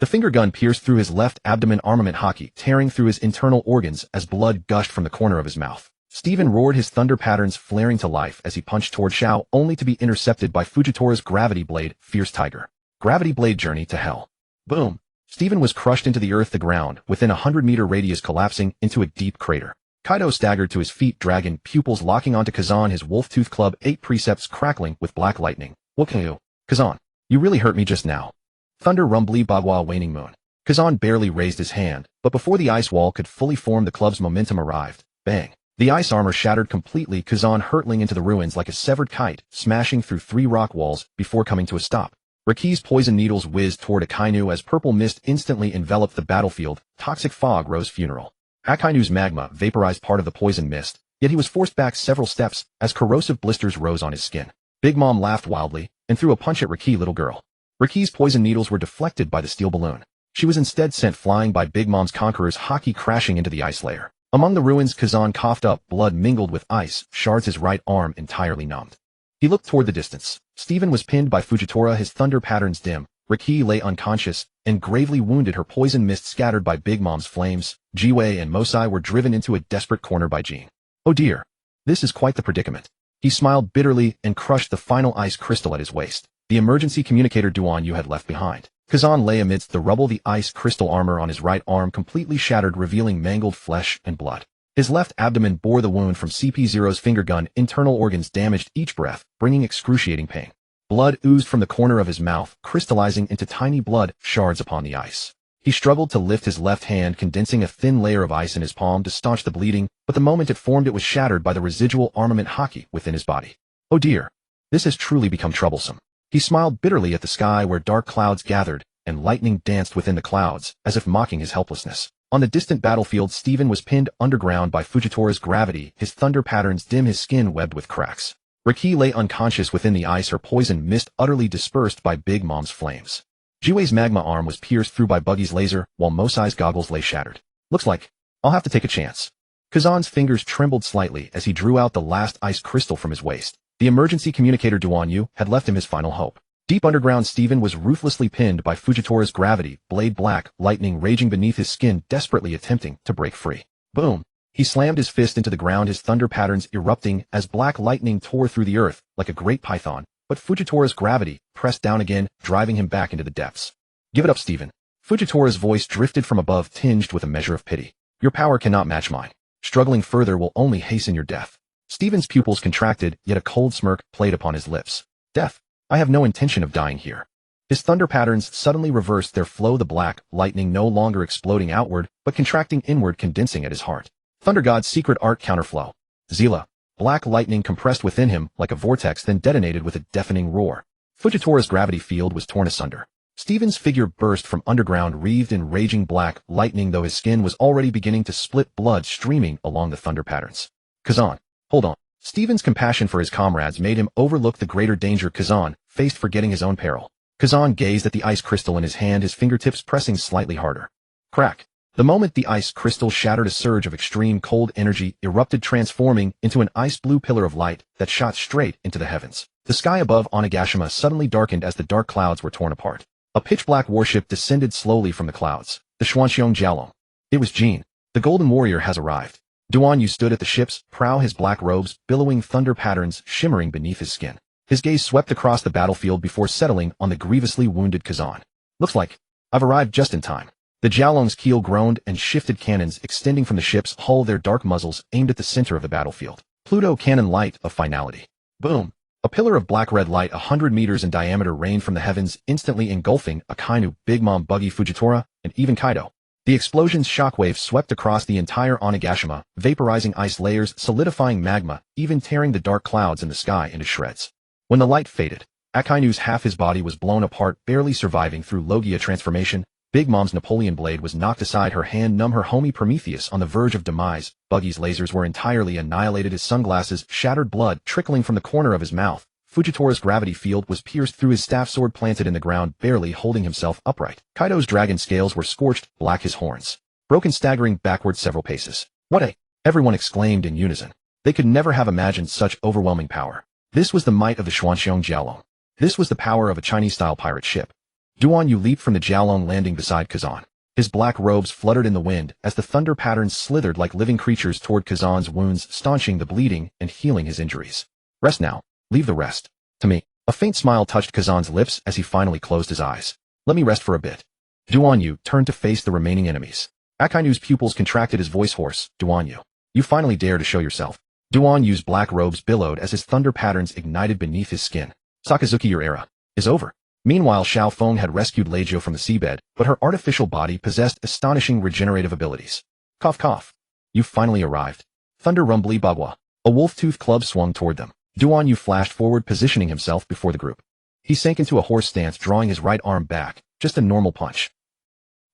A: The finger gun pierced through his left abdomen, armament hockey tearing through his internal organs as blood gushed from the corner of his mouth. Steven roared, his thunder patterns flaring to life as he punched toward Shao, only to be intercepted by Fujitora's gravity blade, Fierce Tiger. Gravity blade, journey to hell. Boom. Steven was crushed into the earth, the ground within a 100-meter radius collapsing into a deep crater. Kaido staggered to his feet, dragon pupils locking onto Kazan, his wolf-tooth club 8 precepts crackling with black lightning. What can you? Kazan, you really hurt me just now. Thunder rumbly bagua waning moon. Kazan barely raised his hand, but before the ice wall could fully form, the club's momentum arrived. Bang. The ice armor shattered completely, Kazan hurtling into the ruins like a severed kite, smashing through 3 rock walls before coming to a stop. Riki's poison needles whizzed toward Akainu as purple mist instantly enveloped the battlefield. Toxic fog rose funeral. Akainu's magma vaporized part of the poison mist, yet he was forced back several steps as corrosive blisters rose on his skin. Big Mom laughed wildly and threw a punch at Riki. Little girl. Riki's poison needles were deflected by the steel balloon. She was instead sent flying by Big Mom's Conqueror's hockey, crashing into the ice layer. Among the ruins, Kazan coughed up blood mingled with ice shards, his right arm entirely numbed. He looked toward the distance. Steven was pinned by Fujitora, his thunder patterns dim. Riki lay unconscious and gravely wounded, her poison mist scattered by Big Mom's flames. Jiwei and Mosai were driven into a desperate corner by Jean. Oh dear. This is quite the predicament. He smiled bitterly and crushed the final ice crystal at his waist. The emergency communicator Duan Yu had left behind. Kazan lay amidst the rubble, the ice crystal armor on his right arm completely shattered, revealing mangled flesh and blood. His left abdomen bore the wound from CP0's finger gun, internal organs damaged each breath, bringing excruciating pain. Blood oozed from the corner of his mouth, crystallizing into tiny blood shards upon the ice. He struggled to lift his left hand, condensing a thin layer of ice in his palm to staunch the bleeding, but the moment it formed, it was shattered by the residual armament hockey within his body. Oh dear. This has truly become troublesome. He smiled bitterly at the sky where dark clouds gathered, and lightning danced within the clouds, as if mocking his helplessness. On the distant battlefield, Steven was pinned underground by Fujitora's gravity, his thunder patterns dim, his skin webbed with cracks. Riki lay unconscious within the ice, her poison mist utterly dispersed by Big Mom's flames. Jiwei's magma arm was pierced through by Buggy's laser, while Mosai's goggles lay shattered. Looks like I'll have to take a chance. Kazan's fingers trembled slightly as he drew out the last ice crystal from his waist. The emergency communicator Duan Yu had left him his final hope. Deep underground, Steven was ruthlessly pinned by Fujitora's gravity, blade black, lightning raging beneath his skin, desperately attempting to break free. Boom! He slammed his fist into the ground, his thunder patterns erupting as black lightning tore through the earth like a great python, but Fujitora's gravity pressed down again, driving him back into the depths. Give it up, Steven. Fujitora's voice drifted from above, tinged with a measure of pity. Your power cannot match mine. Struggling further will only hasten your death. Steven's pupils contracted, yet a cold smirk played upon his lips. Death? I have no intention of dying here. His thunder patterns suddenly reversed their flow, the black lightning no longer exploding outward, but contracting inward, condensing at his heart. Thunder God's secret art counterflow. Zila. Black lightning compressed within him like a vortex, then detonated with a deafening roar. Fujitora's gravity field was torn asunder. Steven's figure burst from underground, wreathed in raging black lightning, though his skin was already beginning to split, blood streaming along the thunder patterns. Kazan. Hold on. Steven's compassion for his comrades made him overlook the greater danger Kazan faced, forgetting his own peril. Kazan gazed at the ice crystal in his hand, his fingertips pressing slightly harder. Crack. The moment the ice crystal shattered, a surge of extreme cold energy erupted, transforming into an ice-blue pillar of light that shot straight into the heavens. The sky above Onigashima suddenly darkened as the dark clouds were torn apart. A pitch-black warship descended slowly from the clouds. The Xuanxiong Jiaolong. It was Jean. The Golden Warrior has arrived. Duan Yu stood at the ship's prow, his black robes billowing, thunder patterns shimmering beneath his skin. His gaze swept across the battlefield before settling on the grievously wounded Kazan. Looks like I've arrived just in time. The Jiaolong's keel groaned and shifted, cannons extending from the ship's hull, their dark muzzles aimed at the center of the battlefield. Pluto cannon light of finality. Boom! A pillar of black-red light 100 meters in diameter rained from the heavens, instantly engulfing Akainu, Big Mom, Buggy, Fujitora, and even Kaido. The explosion's shockwaves swept across the entire Onigashima, vaporizing ice layers, solidifying magma, even tearing the dark clouds in the sky into shreds. When the light faded, Akainu's half his body was blown apart, barely surviving through Logia transformation. Big Mom's Napoleon blade was knocked aside, her hand numb, her homie Prometheus on the verge of demise. Buggy's lasers were entirely annihilated, his sunglasses shattered, blood trickling from the corner of his mouth. Fujitora's gravity field was pierced through, his staff sword planted in the ground, barely holding himself upright. Kaido's dragon scales were scorched, black his horns. Broken, staggering backward several paces. What a... Everyone exclaimed in unison. They could never have imagined such overwhelming power. This was the might of the Xuanxiong Jiaolong. This was the power of a Chinese-style pirate ship. Duan Yu leaped from the Jiaolong, landing beside Kazan. His black robes fluttered in the wind as the thunder patterns slithered like living creatures toward Kazan's wounds, staunching the bleeding and healing his injuries. Rest now. Leave the rest to me. A faint smile touched Kazan's lips as he finally closed his eyes. Let me rest for a bit. Duan Yu turned to face the remaining enemies. Akainu's pupils contracted, his voice hoarse. Duan Yu. You finally dare to show yourself. Duan Yu's black robes billowed as his thunder patterns ignited beneath his skin. Sakazuki, your era is over. Meanwhile, Xiao Feng had rescued Leizhou from the seabed, but her artificial body possessed astonishing regenerative abilities. Cough cough. You finally arrived. Thunder rumbly bagua. A wolf-tooth club swung toward them. Duan Yu flashed forward, positioning himself before the group. He sank into a horse stance, drawing his right arm back. Just a normal punch.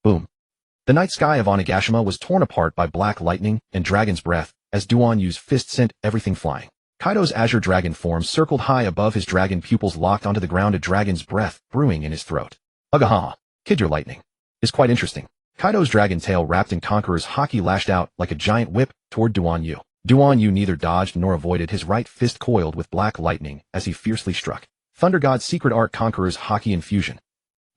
A: Boom. The night sky of Onigashima was torn apart by black lightning and dragon's breath as Duan Yu's fist sent everything flying. Kaido's azure dragon form circled high above, his dragon pupils locked onto the ground, a dragon's breath brewing in his throat. Agaha! Kid, your lightning is quite interesting. Kaido's dragon tail wrapped in Conqueror's haki lashed out like a giant whip toward Duan Yu. Duan Yu neither dodged nor avoided, his right fist coiled with black lightning as he fiercely struck. Thunder God's secret art, Conqueror's haki infusion.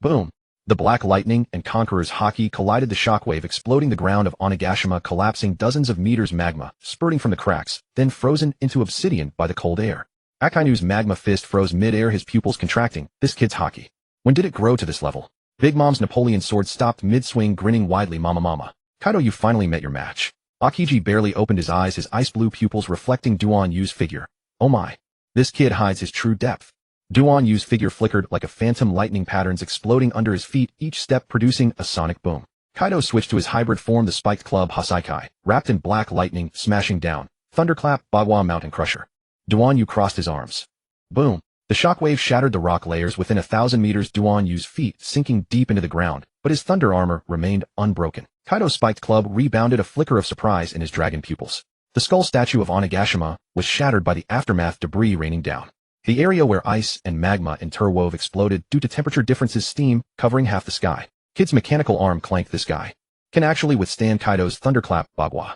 A: Boom! The black lightning and Conqueror's haki collided, the shockwave exploding the ground of Onigashima, collapsing dozens of meters, magma spurting from the cracks, then frozen into obsidian by the cold air. Akainu's magma fist froze mid-air, his pupils contracting. This kid's haki. When did it grow to this level? Big Mom's Napoleon sword stopped mid-swing, grinning widely. Mama. Kaido, you finally met your match. Akiji barely opened his eyes, his ice-blue pupils reflecting Duan Yu's figure. Oh my. This kid hides his true depth. Duan Yu's figure flickered like a phantom, lightning patterns exploding under his feet, each step producing a sonic boom. Kaido switched to his hybrid form, the spiked club Hasaikai, wrapped in black lightning, smashing down. Thunderclap, Bagua, Mountain Crusher. Duan Yu crossed his arms. Boom. The shockwave shattered the rock layers within 1,000 meters, Duan Yu's feet sinking deep into the ground, but his thunder armor remained unbroken. Kaido's spiked club rebounded, a flicker of surprise in his dragon pupils. The skull statue of Onigashima was shattered by the aftermath debris raining down. The area where ice and magma interwove exploded due to temperature differences, steam covering half the sky. Kid's mechanical arm clanked. This guy can actually withstand Kaido's thunderclap, Bagua.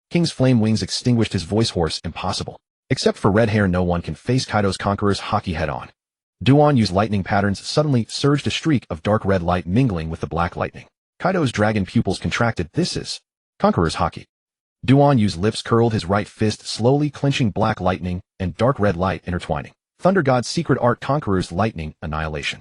A: King's flame wings extinguished his voice. Hoarse, impossible. Except for red hair, no one can face Kaido's Conqueror's Haki head-on. Duan Yu's lightning patterns suddenly surged, a streak of dark red light mingling with the black lightning. Kaido's dragon pupils contracted. This is Conqueror's Haki. Duan Yu's lips curled, his right fist slowly clenching, black lightning and dark red light intertwining. Thunder God's secret art, Conqueror's lightning annihilation.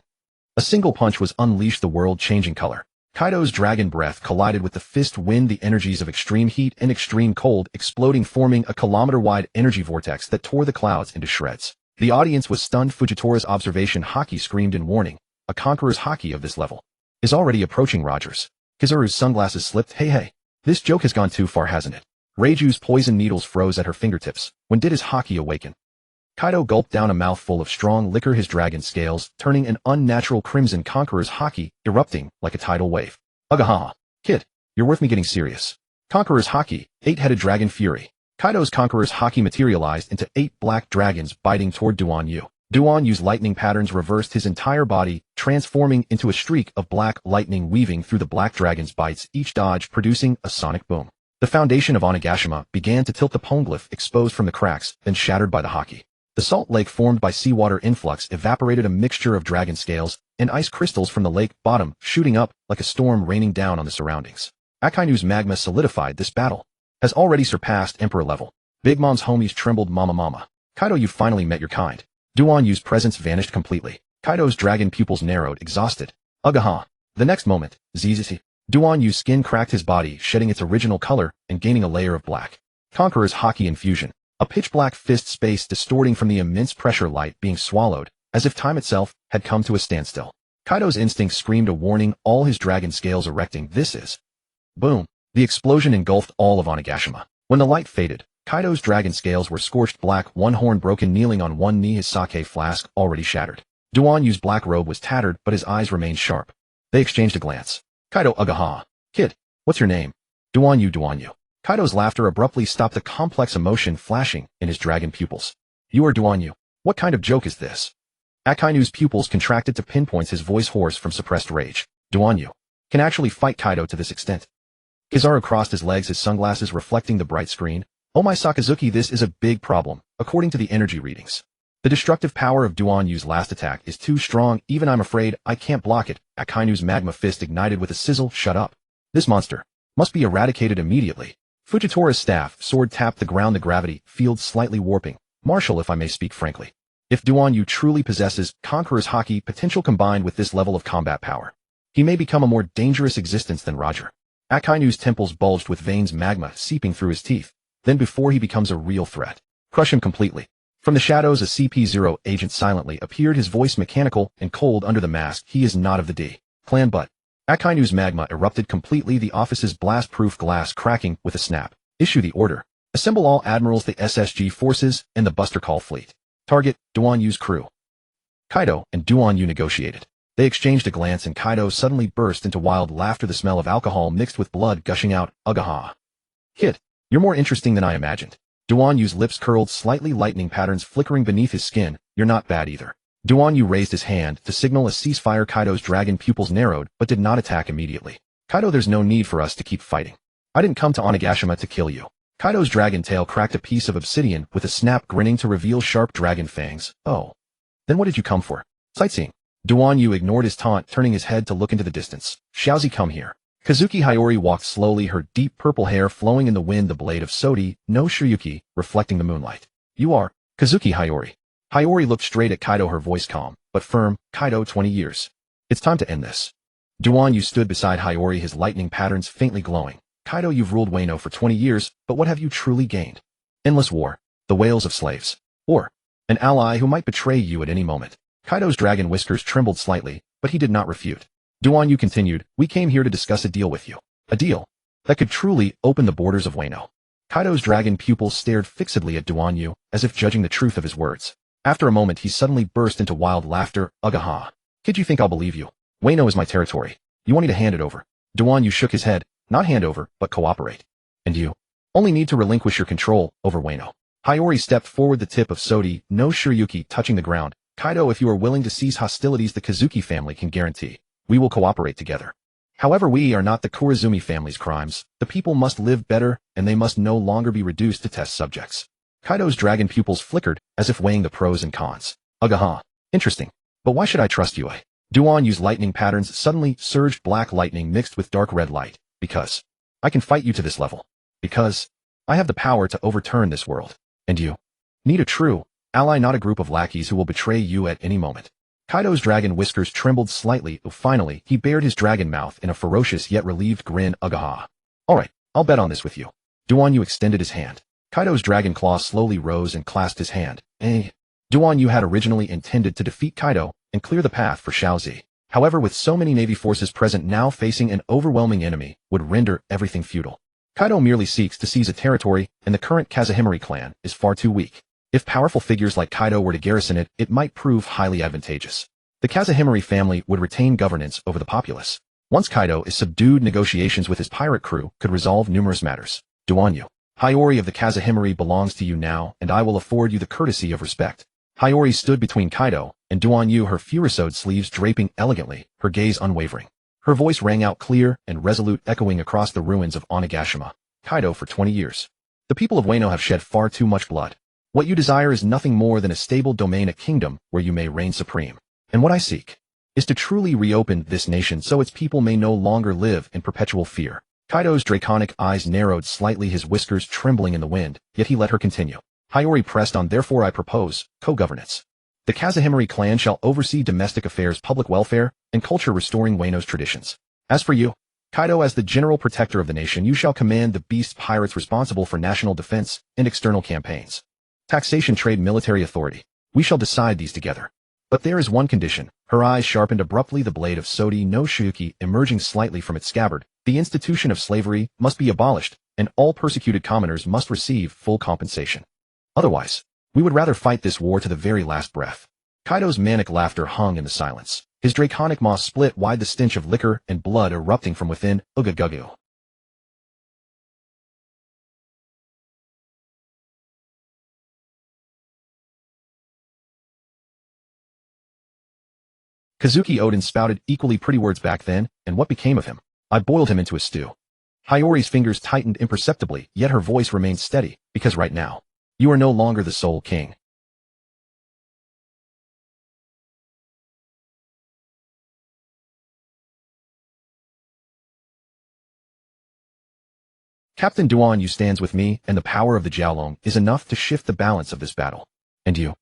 A: A single punch was unleashed, the world-changing color. Kaido's dragon breath collided with the fist wind, the energies of extreme heat and extreme cold exploding, forming a kilometer-wide energy vortex that tore the clouds into shreds. The audience was stunned. Fujitora's observation, Haki screamed in warning. A Conqueror's Haki of this level is already approaching Rogers. Kizaru's sunglasses slipped. Hey, this joke has gone too far, hasn't it? Reiju's poison needles froze at her fingertips. When did his Haki awaken? Kaido gulped down a mouthful of strong liquor, his dragon scales turning an unnatural crimson. Conqueror's Haki erupting like a tidal wave. Agaha. Kid, you're worth me getting serious. Conqueror's Haki, eight-headed dragon fury. Kaido's Conqueror's Haki materialized into 8 black dragons biting toward Duan Yu. Duan Yu's lightning patterns reversed his entire body, transforming into a streak of black lightning weaving through the black dragon's bites, each dodge producing a sonic boom. The foundation of Onigashima began to tilt, the poneglyph exposed from the cracks, then shattered by the Haki. The salt lake formed by seawater influx evaporated, a mixture of dragon scales and ice crystals from the lake bottom, shooting up like a storm raining down on the surroundings. Akainu's magma solidified. This battle has already surpassed Emperor level. Big Mom's homies trembled. Mama. Kaido, you finally met your kind. Duan Yu's presence vanished completely. Kaido's dragon pupils narrowed, exhausted. Agaha. The next moment, Zizizi. Duan Yu's skin cracked, his body shedding its original color and gaining a layer of black. Conqueror's Haki infusion. A pitch-black fist space distorting from the immense pressure, light being swallowed, as if time itself had come to a standstill. Kaido's instinct screamed a warning, all his dragon scales erecting. This is... Boom. The explosion engulfed all of Onigashima. When the light faded, Kaido's dragon scales were scorched black, one horn broken, kneeling on one knee, his sake flask already shattered. Duan Yu's black robe was tattered, but his eyes remained sharp. They exchanged a glance. Kaido, agaha. Kid, what's your name? Duan Yu. Kaido's laughter abruptly stopped, a complex emotion flashing in his dragon pupils. You are Duan Yu. What kind of joke is this? Akainu's pupils contracted to pinpoints, his voice hoarse from suppressed rage. Duan Yu can actually fight Kaido to this extent. Kizaru crossed his legs, his sunglasses reflecting the bright screen. Oh my Sakazuki, this is a big problem, according to the energy readings. The destructive power of Duan Yu's last attack is too strong, even I'm afraid I can't block it. Akainu's magma fist ignited with a sizzle. Shut up. This monster must be eradicated immediately. Fujitora's staff sword tapped the ground, the gravity field slightly warping. Marshal, if I may speak frankly, if Duan Yu truly possesses Conqueror's Haki potential combined with this level of combat power, he may become a more dangerous existence than Roger. Akainu's temples bulged with veins, magma seeping through his teeth. Then before he becomes a real threat, crush him completely. From the shadows, a CP0 agent silently appeared, his voice mechanical and cold under the mask. He is not of the D clan, but... Akainu's magma erupted completely, the office's blast-proof glass cracking with a snap. Issue the order. Assemble all admirals, the SSG forces, and the Buster Call fleet. Target, Duan Yu's crew. Kaido and Duan Yu negotiated. They exchanged a glance and Kaido suddenly burst into wild laughter, the smell of alcohol mixed with blood gushing out. Agaha. Kid, you're more interesting than I imagined. Duan Yu's lips curled slightly, lightning patterns flickering beneath his skin. You're not bad either. Duan Yu raised his hand to signal a ceasefire. Kaido's dragon pupils narrowed, but did not attack immediately. Kaido, there's no need for us to keep fighting. I didn't come to Onigashima to kill you. Kaido's dragon tail cracked a piece of obsidian with a snap, grinning to reveal sharp dragon fangs. Oh. Then what did you come for? Sightseeing. Duan Yu ignored his taunt, turning his head to look into the distance. Xiaozi, come here. Kazuki Hiyori walked slowly, her deep purple hair flowing in the wind, the blade of Sodi no Shiryuki reflecting the moonlight. You are Kazuki Hiyori. Hiyori looked straight at Kaido, her voice calm, but firm. Kaido, 20 years. It's time to end this. Duan Yu stood beside Hiyori, his lightning patterns faintly glowing. Kaido, you've ruled Wano for 20 years, but what have you truly gained? Endless war, the wails of slaves, or an ally who might betray you at any moment. Kaido's dragon whiskers trembled slightly, but he did not refute. Duan Yu continued, we came here to discuss a deal with you. A deal that could truly open the borders of Wano. Kaido's dragon pupils stared fixedly at Duan Yu, as if judging the truth of his words. After a moment he suddenly burst into wild laughter. Ugh. Kid, you think I'll believe you? Wano is my territory. You want me to hand it over? Duan Yu shook his head. Not hand over, but cooperate. And you? Only need to relinquish your control over Wano. Hiyori stepped forward, the tip of Sodi, no Shiryuki, touching the ground. Kaido, if you are willing to cease hostilities, the Kazuki family can guarantee we will cooperate together. However, we are not the Kurizumi family's crimes. The people must live better, and they must no longer be reduced to test subjects. Kaido's dragon pupils flickered, as if weighing the pros and cons. Ugh. Interesting. But why should I trust you? Duan Yu's lightning patterns suddenly surged, black lightning mixed with dark red light. Because I can fight you to this level. Because I have the power to overturn this world. And you need a true ally, not a group of lackeys who will betray you at any moment. Kaido's dragon whiskers trembled slightly. Finally, he bared his dragon mouth in a ferocious yet relieved grin. Ugh. Alright, I'll bet on this with you. Duan Yu extended his hand. Kaido's dragon claw slowly rose and clasped his hand. Duan Yu had originally intended to defeat Kaido and clear the path for Xiaozi. However, with so many navy forces present now facing an overwhelming enemy would render everything futile. Kaido merely seeks to seize a territory, and the current Kazahimori clan is far too weak. If powerful figures like Kaido were to garrison it, it might prove highly advantageous. The Kazahimori family would retain governance over the populace. Once Kaido is subdued, negotiations with his pirate crew could resolve numerous matters. Duan Yu, Hiyori of the Kazahimori belongs to you now, and I will afford you the courtesy of respect. Hiyori stood between Kaido and Duan Yu, her furosode sleeves draping elegantly, her gaze unwavering. Her voice rang out clear and resolute, echoing across the ruins of Onigashima. Kaido, for 20 years. The people of Wano have shed far too much blood. What you desire is nothing more than a stable domain, a kingdom where you may reign supreme. And what I seek is to truly reopen this nation so its people may no longer live in perpetual fear. Kaido's draconic eyes narrowed slightly, his whiskers trembling in the wind, yet he let her continue. Hiyori pressed on. Therefore I propose co-governance. The Kazahimori clan shall oversee domestic affairs, public welfare, and culture, restoring Wano's traditions. As for you, Kaido, as the general protector of the nation, you shall command the beast pirates responsible for national defense and external campaigns. Taxation, trade, military authority. We shall decide these together. But there is one condition. Her eyes sharpened abruptly, the blade of Sodi no Shiryuki emerging slightly from its scabbard. The institution of slavery must be abolished, and all persecuted commoners must receive full compensation. Otherwise, we would rather fight this war to the very last breath. Kaido's manic laughter hung in the silence. His draconic maw split wide, the stench of liquor and blood erupting from within. Ugh. Kazuki Oden spouted equally pretty words back then, and what became of him? I boiled him into a stew. Hiyori's fingers tightened imperceptibly, yet her voice remained steady, because right now, you are no longer the sole king. Captain Duan Yu stands with me, and the power of the Jiaolong is enough to shift the balance of this battle. And you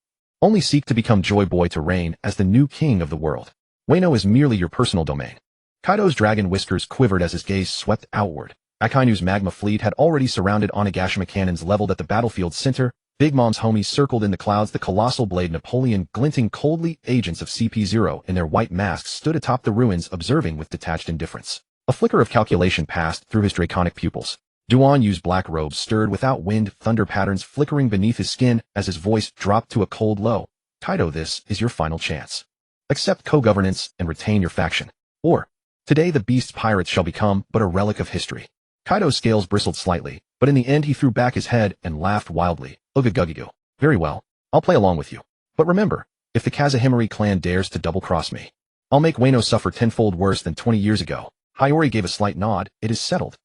A: only seek to become Joy Boy, to reign as the new king of the world. Wano is merely your personal domain. Kaido's dragon whiskers quivered as his gaze swept outward. Akainu's magma fleet had already surrounded Onigashima, cannons leveled at the battlefield's center. Big Mom's homies circled in the clouds, the colossal blade Napoleon glinting coldly. Agents of CP0 in their white masks stood atop the ruins, observing with detached indifference. A flicker of calculation passed through his draconic pupils. Duan Yu's black robes stirred without wind, thunder patterns flickering beneath his skin as his voice dropped to a cold low. Kaido, this is your final chance. Accept co-governance and retain your faction. Or, today the beast pirates shall become but a relic of history. Kaido's scales bristled slightly, but in the end he threw back his head and laughed wildly. Ugh. Very well, I'll play along with you. But remember, if the Kazahimori clan dares to double-cross me, I'll make Wano suffer tenfold worse than 20 years ago. Hiyori gave a slight nod. It is settled.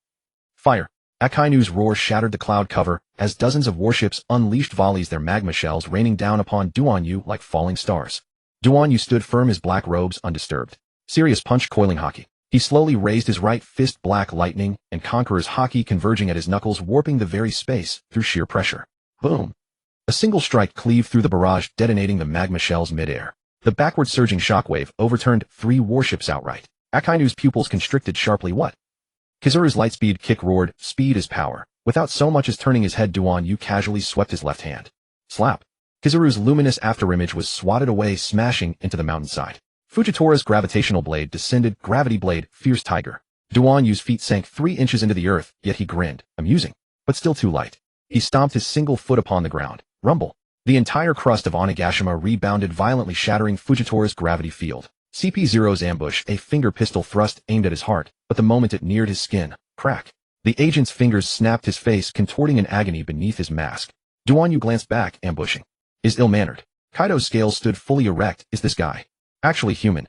A: Fire. Akainu's roar shattered the cloud cover as dozens of warships unleashed volleys, their magma shells raining down upon Duan Yu like falling stars. Duan Yu stood firm, his black robes undisturbed. Serious punch, coiling haki. He slowly raised his right fist, black lightning and conqueror's haki converging at his knuckles, warping the very space through sheer pressure. Boom. A single strike cleaved through the barrage, detonating the magma shells midair. The backward surging shockwave overturned 3 warships outright. Akainu's pupils constricted sharply. What? Kizaru's lightspeed kick roared. Speed is power. Without so much as turning his head, Duan Yu casually swept his left hand. Slap. Kizaru's luminous afterimage was swatted away, smashing into the mountainside. Fujitora's gravitational blade descended. Gravity blade, fierce tiger. Duan Yu's feet sank 3 inches into the earth, yet he grinned. Amusing, but still too light. He stomped his single foot upon the ground. Rumble. The entire crust of Onigashima rebounded, violently shattering Fujitora's gravity field. CP0's ambush, a finger pistol thrust aimed at his heart, but the moment it neared his skin, crack. The agent's fingers snapped, his face contorting in agony beneath his mask. Duanyu glanced back, ambushing. Is ill-mannered. Kaido's scales stood fully erect. Is this guy actually human?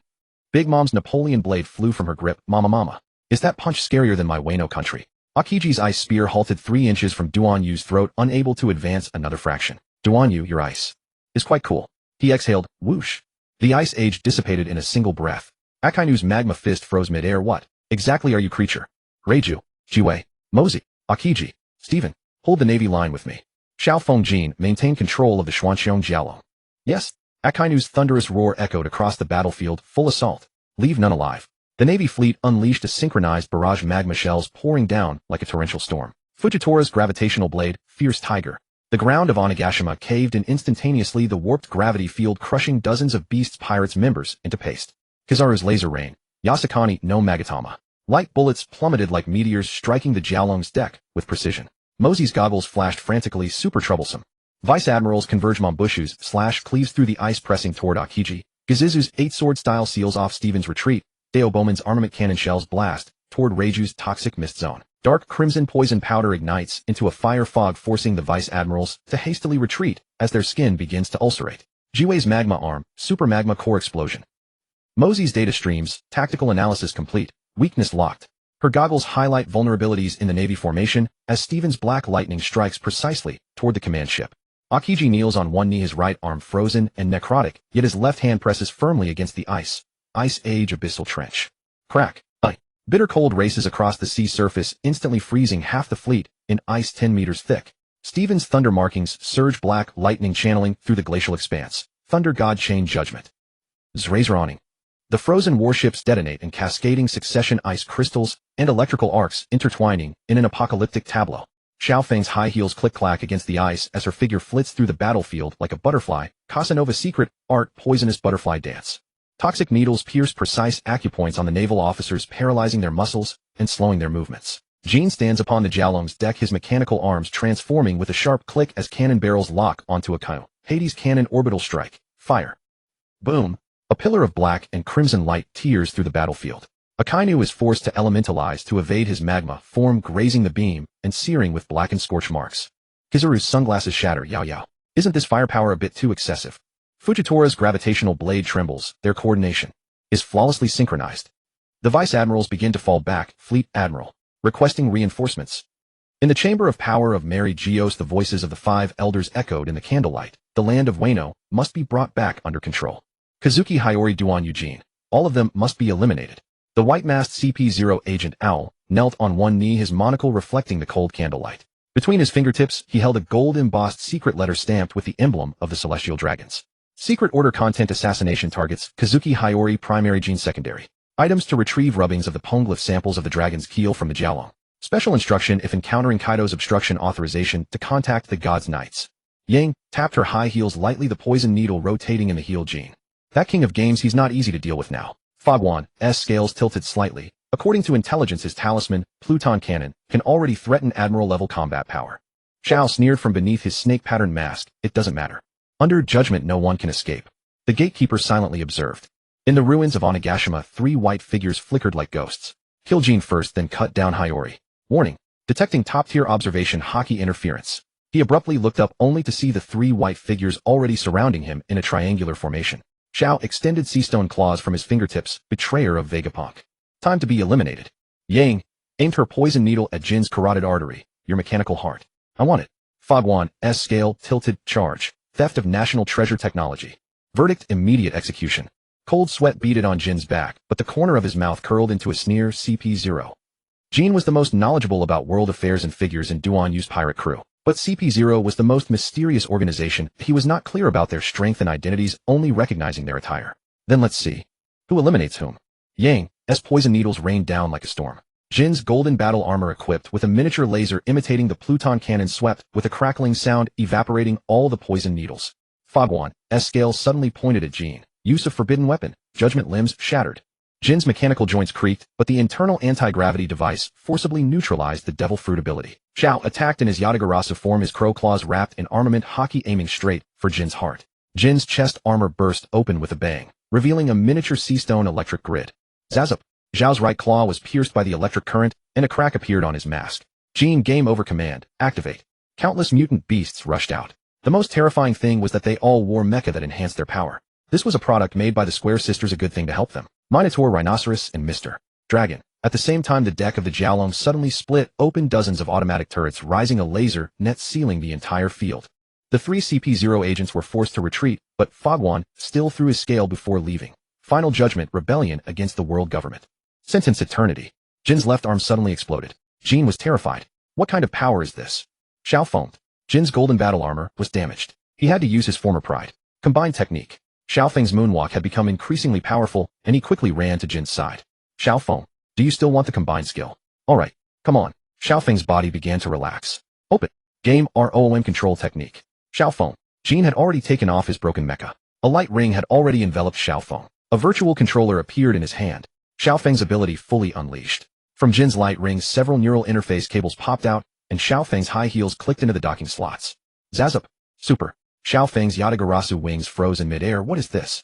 A: Big Mom's Napoleon blade flew from her grip. Mama. Is that punch scarier than my Wano country? Akiji's ice spear halted 3 inches from Duanyu's throat, unable to advance another fraction. Duanyu, your ice is quite cool. He exhaled. Whoosh. The ice age dissipated in a single breath. Akainu's magma fist froze mid-air. What exactly are you, creature? Reiju, Jiwei, Mozi, Akiji, Steven, hold the navy line with me. Xiao Fengjin, maintain control of the Xuanqiong Jialong. Yes. Akainu's thunderous roar echoed across the battlefield. Full assault. Leave none alive. The Navy fleet unleashed a synchronized barrage, magma shells pouring down like a torrential storm. Fujitora's gravitational blade, fierce tiger. The ground of Onigashima caved in instantaneously, the warped gravity field crushing dozens of Beast's pirates' members into paste. Kizaru's laser rain. Yasukani no Magatama. Light bullets plummeted like meteors, striking the Jialong's deck with precision. Mozi's goggles flashed frantically, super troublesome. Vice Admirals converge. Mombushu's slash cleaves through the ice, pressing toward Akiji. Gazizu's 8-sword style seals off Steven's retreat. Deo Bowman's armament cannon shells blast toward Reiju's toxic mist zone. Dark crimson poison powder ignites into a fire fog, forcing the Vice Admirals to hastily retreat as their skin begins to ulcerate. Jiwei's magma arm, super magma core explosion. Mozi's data streams, tactical analysis complete, weakness locked. Her goggles highlight vulnerabilities in the Navy formation as Steven's black lightning strikes precisely toward the command ship. Akiji kneels on one knee, his right arm frozen and necrotic, yet his left hand presses firmly against the ice. Ice Age abyssal trench. Crack. Bitter cold races across the sea surface, instantly freezing half the fleet in ice 10 meters thick. Steven's thunder markings surge, black lightning channeling through the glacial expanse. Thunder God chain judgment. Zrazeraning. The frozen warships detonate in cascading succession, ice crystals and electrical arcs intertwining in an apocalyptic tableau. Xiaofeng's high heels click-clack against the ice as her figure flits through the battlefield like a butterfly. Casanova secret art, poisonous butterfly dance. Toxic needles pierce precise acupoints on the naval officers, paralyzing their muscles and slowing their movements. Jean stands upon the Jialong's deck, his mechanical arms transforming with a sharp click as cannon barrels lock onto Akainu. Hades cannon orbital strike. Fire. Boom. A pillar of black and crimson light tears through the battlefield. Akainu is forced to elementalize to evade his magma form, grazing the beam and searing with blackened scorch marks. Kizaru's sunglasses shatter. Yao. Isn't this firepower a bit too excessive? Fujitora's gravitational blade trembles, their coordination is flawlessly synchronized. The Vice Admirals begin to fall back, Fleet Admiral, requesting reinforcements. In the chamber of power of Mary Geos, the voices of the 5 elders echoed in the candlelight. The land of Wano must be brought back under control. Kazuki, Hiyori, Duan, Eugene, all of them must be eliminated. The white-masked CP0 agent Owl knelt on one knee, his monocle reflecting the cold candlelight. Between his fingertips, he held a gold-embossed secret letter stamped with the emblem of the Celestial Dragons. Secret order content: assassination targets, Kazuki, Hiyori, primary, Gene, secondary. Items to retrieve rubbings of the poneglyph samples of the dragon's keel from the Jialong. Special instruction if encountering Kaido's obstruction, authorization to contact the God's Knights. Yang tapped her high heels lightly, the poison needle rotating in the heel. Gene. That king of games, he's not easy to deal with now. Fogwan's scales tilted slightly. According to intelligence, his talisman, Pluton Cannon, can already threaten admiral-level combat power. Xiao sneered from beneath his snake-patterned mask. It doesn't matter. Under judgment, no one can escape. The gatekeeper silently observed. In the ruins of Onigashima, 3 white figures flickered like ghosts. Kill Jean first, then cut down Hiyori. Warning. Detecting top-tier observation hockey interference. He abruptly looked up only to see the 3 white figures already surrounding him in a triangular formation. Xiao extended seastone claws from his fingertips, betrayer of Vegapunk. Time to be eliminated. Yang aimed her poison needle at Jin's carotid artery. Your mechanical heart. I want it. Fogwan's scale tilted. Charge. Theft of national treasure technology. Verdict: immediate execution. Cold sweat beaded on Jin's back, but the corner of his mouth curled into a sneer. CP0. Jin was the most knowledgeable about world affairs and figures in Duanyu's pirate crew, but CP0 was the most mysterious organization. He was not clear about their strength and identities, only recognizing their attire. Then let's see. Who eliminates whom? Yang's poison needles rained down like a storm. Jin's golden battle armor equipped with a miniature laser imitating the Pluton cannon swept with a crackling sound, evaporating all the poison needles. Fogwan's scale suddenly pointed at Jean. Use of forbidden weapon. Judgment limbs shattered. Jin's mechanical joints creaked, but the internal anti-gravity device forcibly neutralized the devil fruit ability. Xiao attacked in his Yatagarasu form, his crow claws wrapped in armament hockey aiming straight for Jin's heart. Jin's chest armor burst open with a bang, revealing a miniature sea stone electric grid. Zazup! Zhao's right claw was pierced by the electric current, and a crack appeared on his mask. Jin, game over command, activate. Countless mutant beasts rushed out. The most terrifying thing was that they all wore mecha that enhanced their power. This was a product made by the Square Sisters, a good thing to help them. Minotaur, Rhinoceros, and Mr. Dragon. At the same time, the deck of the Jiaolong suddenly split open, dozens of automatic turrets rising a laser net sealing the entire field. The 3 CP0 agents were forced to retreat, but Fogwan still threw his scale before leaving. Final judgment, rebellion against the world government. Sentence, eternity. Jin's left arm suddenly exploded. Jin was terrified. What kind of power is this? Xiao foamed. Jin's golden battle armor was damaged. He had to use his former pride. Combined technique. Xiao Feng's moonwalk had become increasingly powerful, and he quickly ran to Jin's side. Xiao Feng, do you still want the combined skill? Alright, come on. Xiao Feng's body began to relax. Open. Game ROM control technique. Xiao Feng. Jin had already taken off his broken mecha. A light ring had already enveloped Xiao Feng. A virtual controller appeared in his hand. Xiao Feng's ability fully unleashed. From Jin's light ring, several neural interface cables popped out, and Xiao Feng's high heels clicked into the docking slots. Zazup. Super. Xiao Feng's Yatagarasu wings froze in midair. What is this?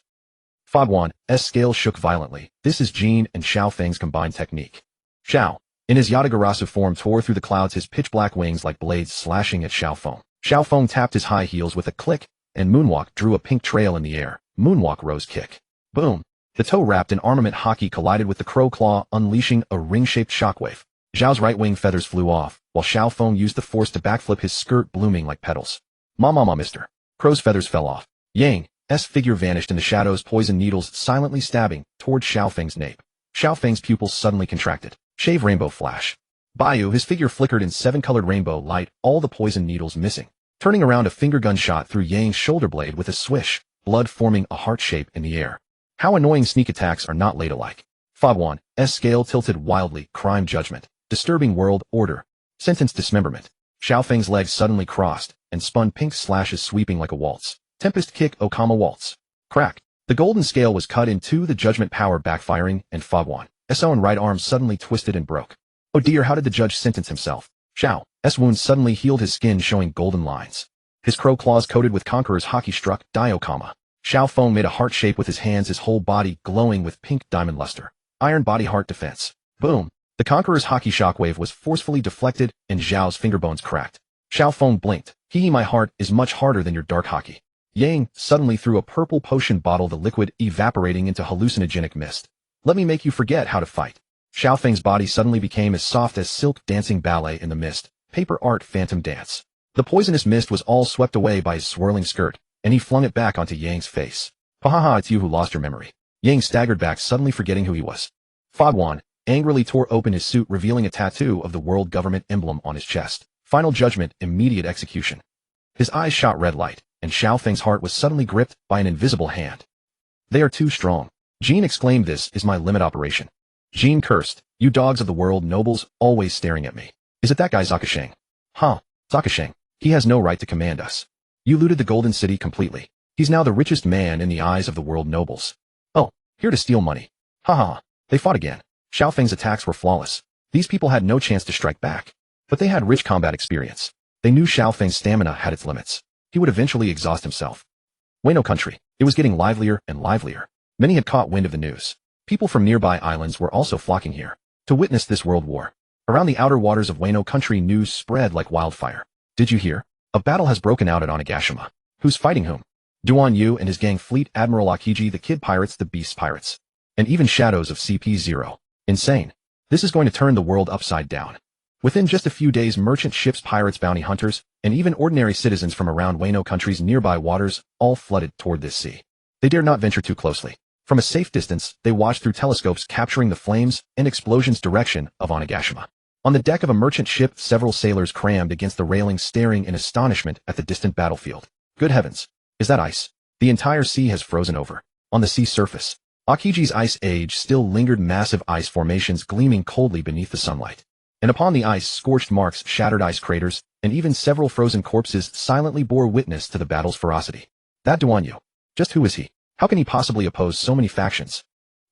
A: Fogwan's scale shook violently. This is Jin and Xiao Feng's combined technique. Xiao, in his Yatagarasu form, tore through the clouds, his pitch-black wings like blades slashing at Xiao Feng. Xiao Feng tapped his high heels with a click, and Moonwalk drew a pink trail in the air. Moonwalk rose kick. Boom. The toe wrapped in armament hockey collided with the crow claw, unleashing a ring-shaped shockwave. Zhao's right wing feathers flew off, while Xiao Feng used the force to backflip, his skirt blooming like petals. Mama, mister. Crow's feathers fell off. Yang's figure vanished in the shadows, poison needles silently stabbing toward Xiao Feng's nape. Xiao Feng's pupils suddenly contracted. Shave rainbow flash. Bayu, his figure flickered in 7-colored rainbow light, all the poison needles missing. Turning around, a finger gun shot through Yang's shoulder blade with a swish, blood forming a heart shape in the air. How annoying sneak attacks are not laid alike. Fogwan's scale tilted wildly. Crime judgment. Disturbing world order. Sentence, dismemberment. Xiao Feng's legs suddenly crossed and spun, pink slashes sweeping like a waltz. Tempest kick, Okama waltz. Crack. The golden scale was cut in two, the judgment power backfiring, and Fogwan's own right arm suddenly twisted and broke. Oh dear, how did the judge sentence himself? Xiao's wound suddenly healed, his skin showing golden lines. His crow claws coated with Conqueror's hockey struck, Diokama. Xiao Feng made a heart shape with his hands, his whole body glowing with pink diamond luster. Iron body heart defense. Boom. The Conqueror's hockey shockwave was forcefully deflected, and Zhao's fingerbones cracked. Xiao Feng blinked. My heart is much harder than your dark hockey. Yang suddenly threw a purple potion bottle, the liquid evaporating into hallucinogenic mist. Let me make you forget how to fight. Xiao Feng's body suddenly became as soft as silk, dancing ballet in the mist. Paper art phantom dance. The poisonous mist was all swept away by his swirling skirt, and he flung it back onto Yang's face. Pahaha, it's you who lost your memory. Yang staggered back, suddenly forgetting who he was. Fogwan angrily tore open his suit, revealing a tattoo of the world government emblem on his chest. Final judgment, immediate execution. His eyes shot red light, and Xiao Feng's heart was suddenly gripped by an invisible hand. They are too strong. Jin exclaimed, this is my limit operation. Jin cursed, you dogs of the world, nobles, always staring at me. Is it that guy Zakasheng? Huh, Zakasheng. He has no right to command us. You looted the Golden City completely. He's now the richest man in the eyes of the world nobles. Oh, here to steal money. Haha, they fought again. Xiao Feng's attacks were flawless. These people had no chance to strike back. But they had rich combat experience. They knew Xiao Feng's stamina had its limits. He would eventually exhaust himself. Wano country. It was getting livelier and livelier. Many had caught wind of the news. People from nearby islands were also flocking here to witness this world war. Around the outer waters of Wano country, news spread like wildfire. Did you hear? A battle has broken out at Onigashima. Who's fighting whom? Duan Yu and his gang, Fleet Admiral Akiji, the Kid Pirates, the Beast Pirates, and even shadows of CP0. Insane. This is going to turn the world upside down. Within just a few days, merchant ships, pirates, bounty hunters, and even ordinary citizens from around Wano country's nearby waters all flooded toward this sea. They dared not venture too closely. From a safe distance, they watched through telescopes, capturing the flames and explosions direction of Onigashima. On the deck of a merchant ship, several sailors crammed against the railing, staring in astonishment at the distant battlefield. Good heavens! Is that ice? The entire sea has frozen over. On the sea surface, Akiji's ice age still lingered, massive ice formations gleaming coldly beneath the sunlight. And upon the ice, scorched marks, shattered ice craters, and even several frozen corpses silently bore witness to the battle's ferocity. That Duan Yu. Just who is he? How can he possibly oppose so many factions?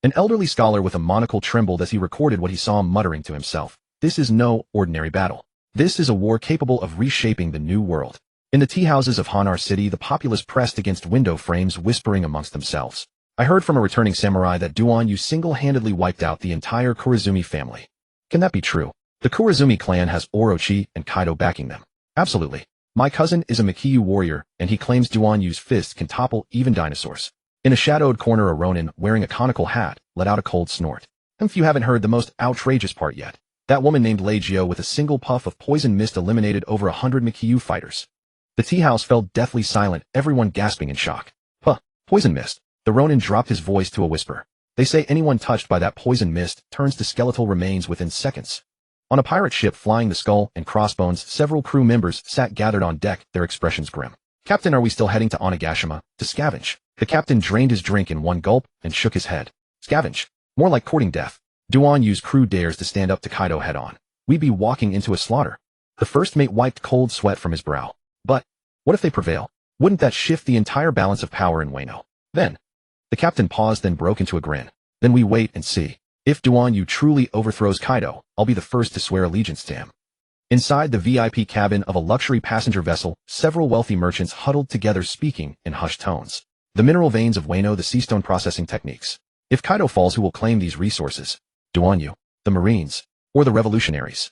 A: An elderly scholar with a monocle trembled as he recorded what he saw, muttering to himself. This is no ordinary battle. This is a war capable of reshaping the new world. In the tea houses of Hanar City, the populace pressed against window frames, whispering amongst themselves. I heard from a returning samurai that Duan Yu single-handedly wiped out the entire Kurizumi family. Can that be true? The Kurizumi clan has Orochi and Kaido backing them. Absolutely. My cousin is a Makiyu warrior, and he claims Duan Yu's fist can topple even dinosaurs. In a shadowed corner, a Ronin, wearing a conical hat, let out a cold snort. If you haven't heard the most outrageous part yet, that woman named Lei Jio with a single puff of poison mist eliminated over 100 Makiyu fighters. The tea house fell deathly silent, everyone gasping in shock. Poison mist. The Ronin dropped his voice to a whisper. They say anyone touched by that poison mist turns to skeletal remains within seconds. On a pirate ship flying the Skull and Crossbones, several crew members sat gathered on deck, their expressions grim. Captain, are we still heading to Onigashima, to scavenge? The captain drained his drink in one gulp and shook his head. Scavenge? More like courting death. Duan Yu's crew dares to stand up to Kaido head-on. We'd be walking into a slaughter. The first mate wiped cold sweat from his brow. But what if they prevail? Wouldn't that shift the entire balance of power in Wano? Then, the captain paused, then broke into a grin. Then we wait and see. If Duan Yu truly overthrows Kaido, I'll be the first to swear allegiance to him. Inside the VIP cabin of a luxury passenger vessel, several wealthy merchants huddled together, speaking in hushed tones. The mineral veins of Wano, the seastone processing techniques. If Kaido falls, who will claim these resources? Duan Yu, the Marines, or the revolutionaries?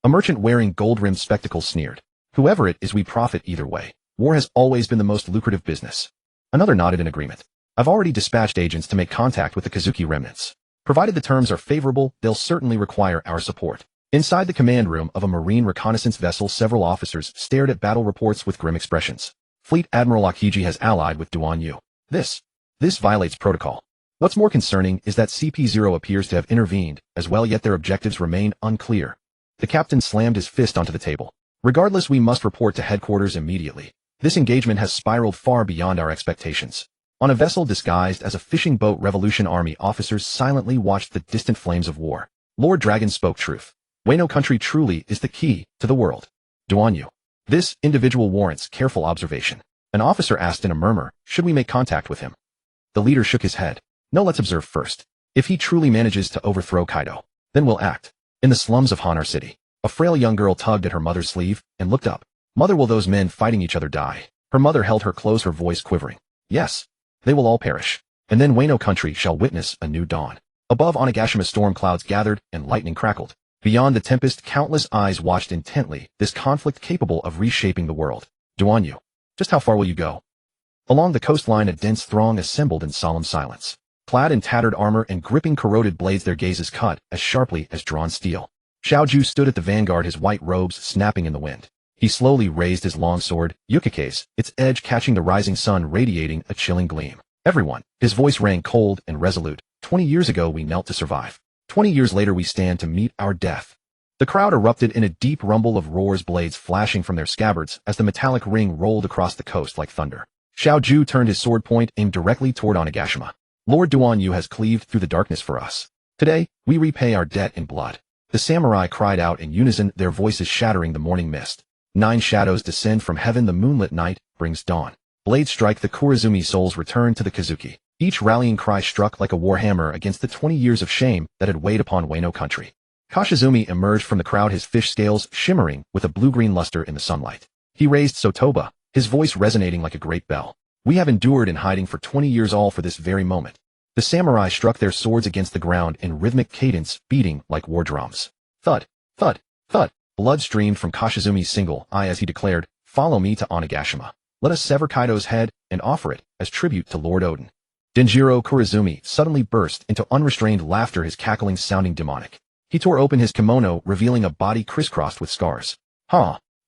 A: A merchant wearing gold-rimmed spectacles sneered. Whoever it is, we profit either way. War has always been the most lucrative business. Another nodded in agreement. I've already dispatched agents to make contact with the Kazuki remnants. Provided the terms are favorable, they'll certainly require our support. Inside the command room of a marine reconnaissance vessel, several officers stared at battle reports with grim expressions. Fleet Admiral Akiji has allied with Duan Yu. This violates protocol. What's more concerning is that CP0 appears to have intervened as well, yet their objectives remain unclear. The captain slammed his fist onto the table. Regardless, we must report to headquarters immediately. This engagement has spiraled far beyond our expectations. On a vessel disguised as a fishing boat, Revolution Army officers silently watched the distant flames of war. Lord Dragon spoke truth. Wano country truly is the key to the world. Duan Yu. This individual warrants careful observation. An officer asked in a murmur, should we make contact with him? The leader shook his head. No, let's observe first. If he truly manages to overthrow Kaido, then we'll act. In the slums of Hanar City, a frail young girl tugged at her mother's sleeve and looked up. Mother, will those men fighting each other die? Her mother held her close, her voice quivering. Yes. They will all perish. And then Wano country shall witness a new dawn. Above Onigashima, storm clouds gathered and lightning crackled. Beyond the tempest, countless eyes watched intently, this conflict capable of reshaping the world. Duan Yu, just how far will you go? Along the coastline, a dense throng assembled in solemn silence. Clad in tattered armor and gripping corroded blades, their gazes cut as sharply as drawn steel. Xiaoju stood at the vanguard, his white robes snapping in the wind. He slowly raised his long sword, Yukake's, its edge catching the rising sun, radiating a chilling gleam. Everyone, his voice rang cold and resolute. 20 years ago we knelt to survive. 20 years later we stand to meet our death. The crowd erupted in a deep rumble of roars, blades flashing from their scabbards as the metallic ring rolled across the coast like thunder. Xiaoju turned his sword point, aimed directly toward Onigashima. Lord Duan Yu has cleaved through the darkness for us. Today, we repay our debt in blood. The samurai cried out in unison, their voices shattering the morning mist. 9 shadows descend from heaven, the moonlit night brings dawn. Blades strike, the Kurizumi souls return to the Kazuki. Each rallying cry struck like a warhammer against the 20 years of shame that had weighed upon Wano country. Kashizumi emerged from the crowd, his fish scales shimmering with a blue-green luster in the sunlight. He raised Sotoba, his voice resonating like a great bell. We have endured in hiding for 20 years, all for this very moment. The samurai struck their swords against the ground in rhythmic cadence, beating like war drums. Thud, thud, thud. Blood streamed from Kashizumi's single eye as he declared, "Follow me to Onigashima. Let us sever Kaido's head and offer it as tribute to Lord Odin." Denjiro Kurizumi suddenly burst into unrestrained laughter, his cackling sounding demonic. He tore open his kimono, revealing a body crisscrossed with scars.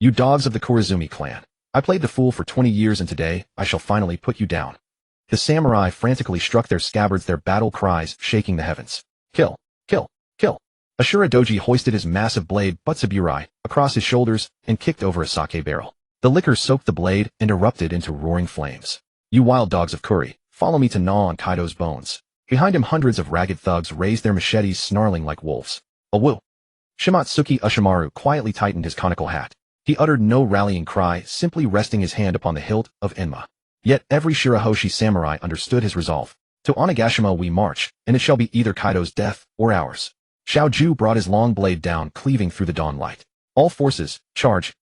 A: You dogs of the Kurizumi clan. I played the fool for 20 years, and today I shall finally put you down. The samurai frantically struck their scabbards, their battle cries shaking the heavens. Kill, kill, kill. Ashura Doji hoisted his massive blade, Butsuburai, across his shoulders and kicked over a sake barrel. The liquor soaked the blade and erupted into roaring flames. You wild dogs of Kuri, follow me to gnaw on Kaido's bones. Behind him, hundreds of ragged thugs raised their machetes, snarling like wolves. Awoo! Shimatsuki Ushimaru quietly tightened his conical hat. He uttered no rallying cry, simply resting his hand upon the hilt of Enma. Yet every Shirahoshi samurai understood his resolve. To Onigashima we march, and it shall be either Kaido's death or ours. Xiao Ju brought his long blade down, cleaving through the dawn light. All forces, charge.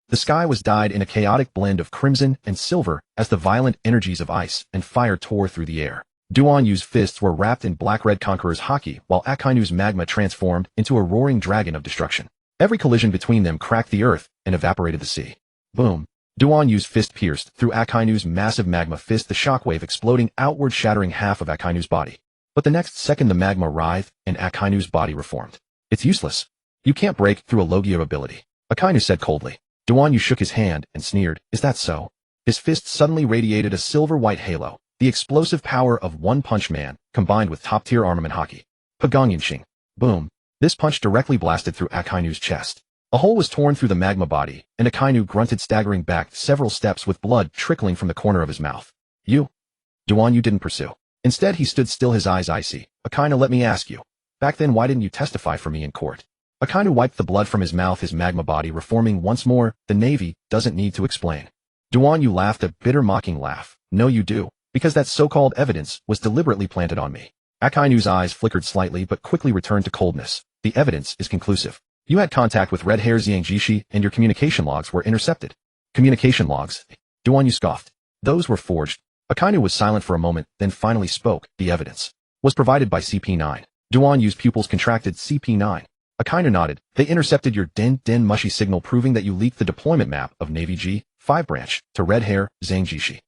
A: The sky was dyed in a chaotic blend of crimson and silver as the violent energies of ice and fire tore through the air. Duanyu's fists were wrapped in black-red conqueror's haki, while Akainu's magma transformed into a roaring dragon of destruction. Every collision between them cracked the earth and evaporated the sea. Boom. Duanyu's fist pierced through Akainu's massive magma fist, the shockwave exploding outward, shattering half of Akainu's body. But the next second the magma writhed and Akainu's body reformed. It's useless. You can't break through a Logia ability, Akainu said coldly. Duanyu shook his hand and sneered, is that so? His fist suddenly radiated a silver-white halo, the explosive power of One Punch Man, combined with top-tier armament haki. Pagangyinshing. Boom. This punch directly blasted through Akainu's chest. A hole was torn through the magma body, and Akainu grunted, staggering back several steps with blood trickling from the corner of his mouth. You? Duanyu didn't pursue. Instead, he stood still, his eyes icy. Akainu, let me ask you. Back then, why didn't you testify for me in court? Akainu wiped the blood from his mouth, his magma body reforming once more. The Navy doesn't need to explain. Duanyu laughed, a bitter mocking laugh. No, you do, because that so-called evidence was deliberately planted on me. Akainu's eyes flickered slightly but quickly returned to coldness. The evidence is conclusive. You had contact with Red Hair Xiangjishi and your communication logs were intercepted. Communication logs? Duanyu scoffed. Those were forged. Akainu was silent for a moment, then finally spoke. The evidence was provided by CP9. Duanyu's pupils contracted. CP9. Akainu nodded. They intercepted your Den Mushy signal, proving that you leaked the deployment map of Navy G5 branch to Red Hair Xiangjishi.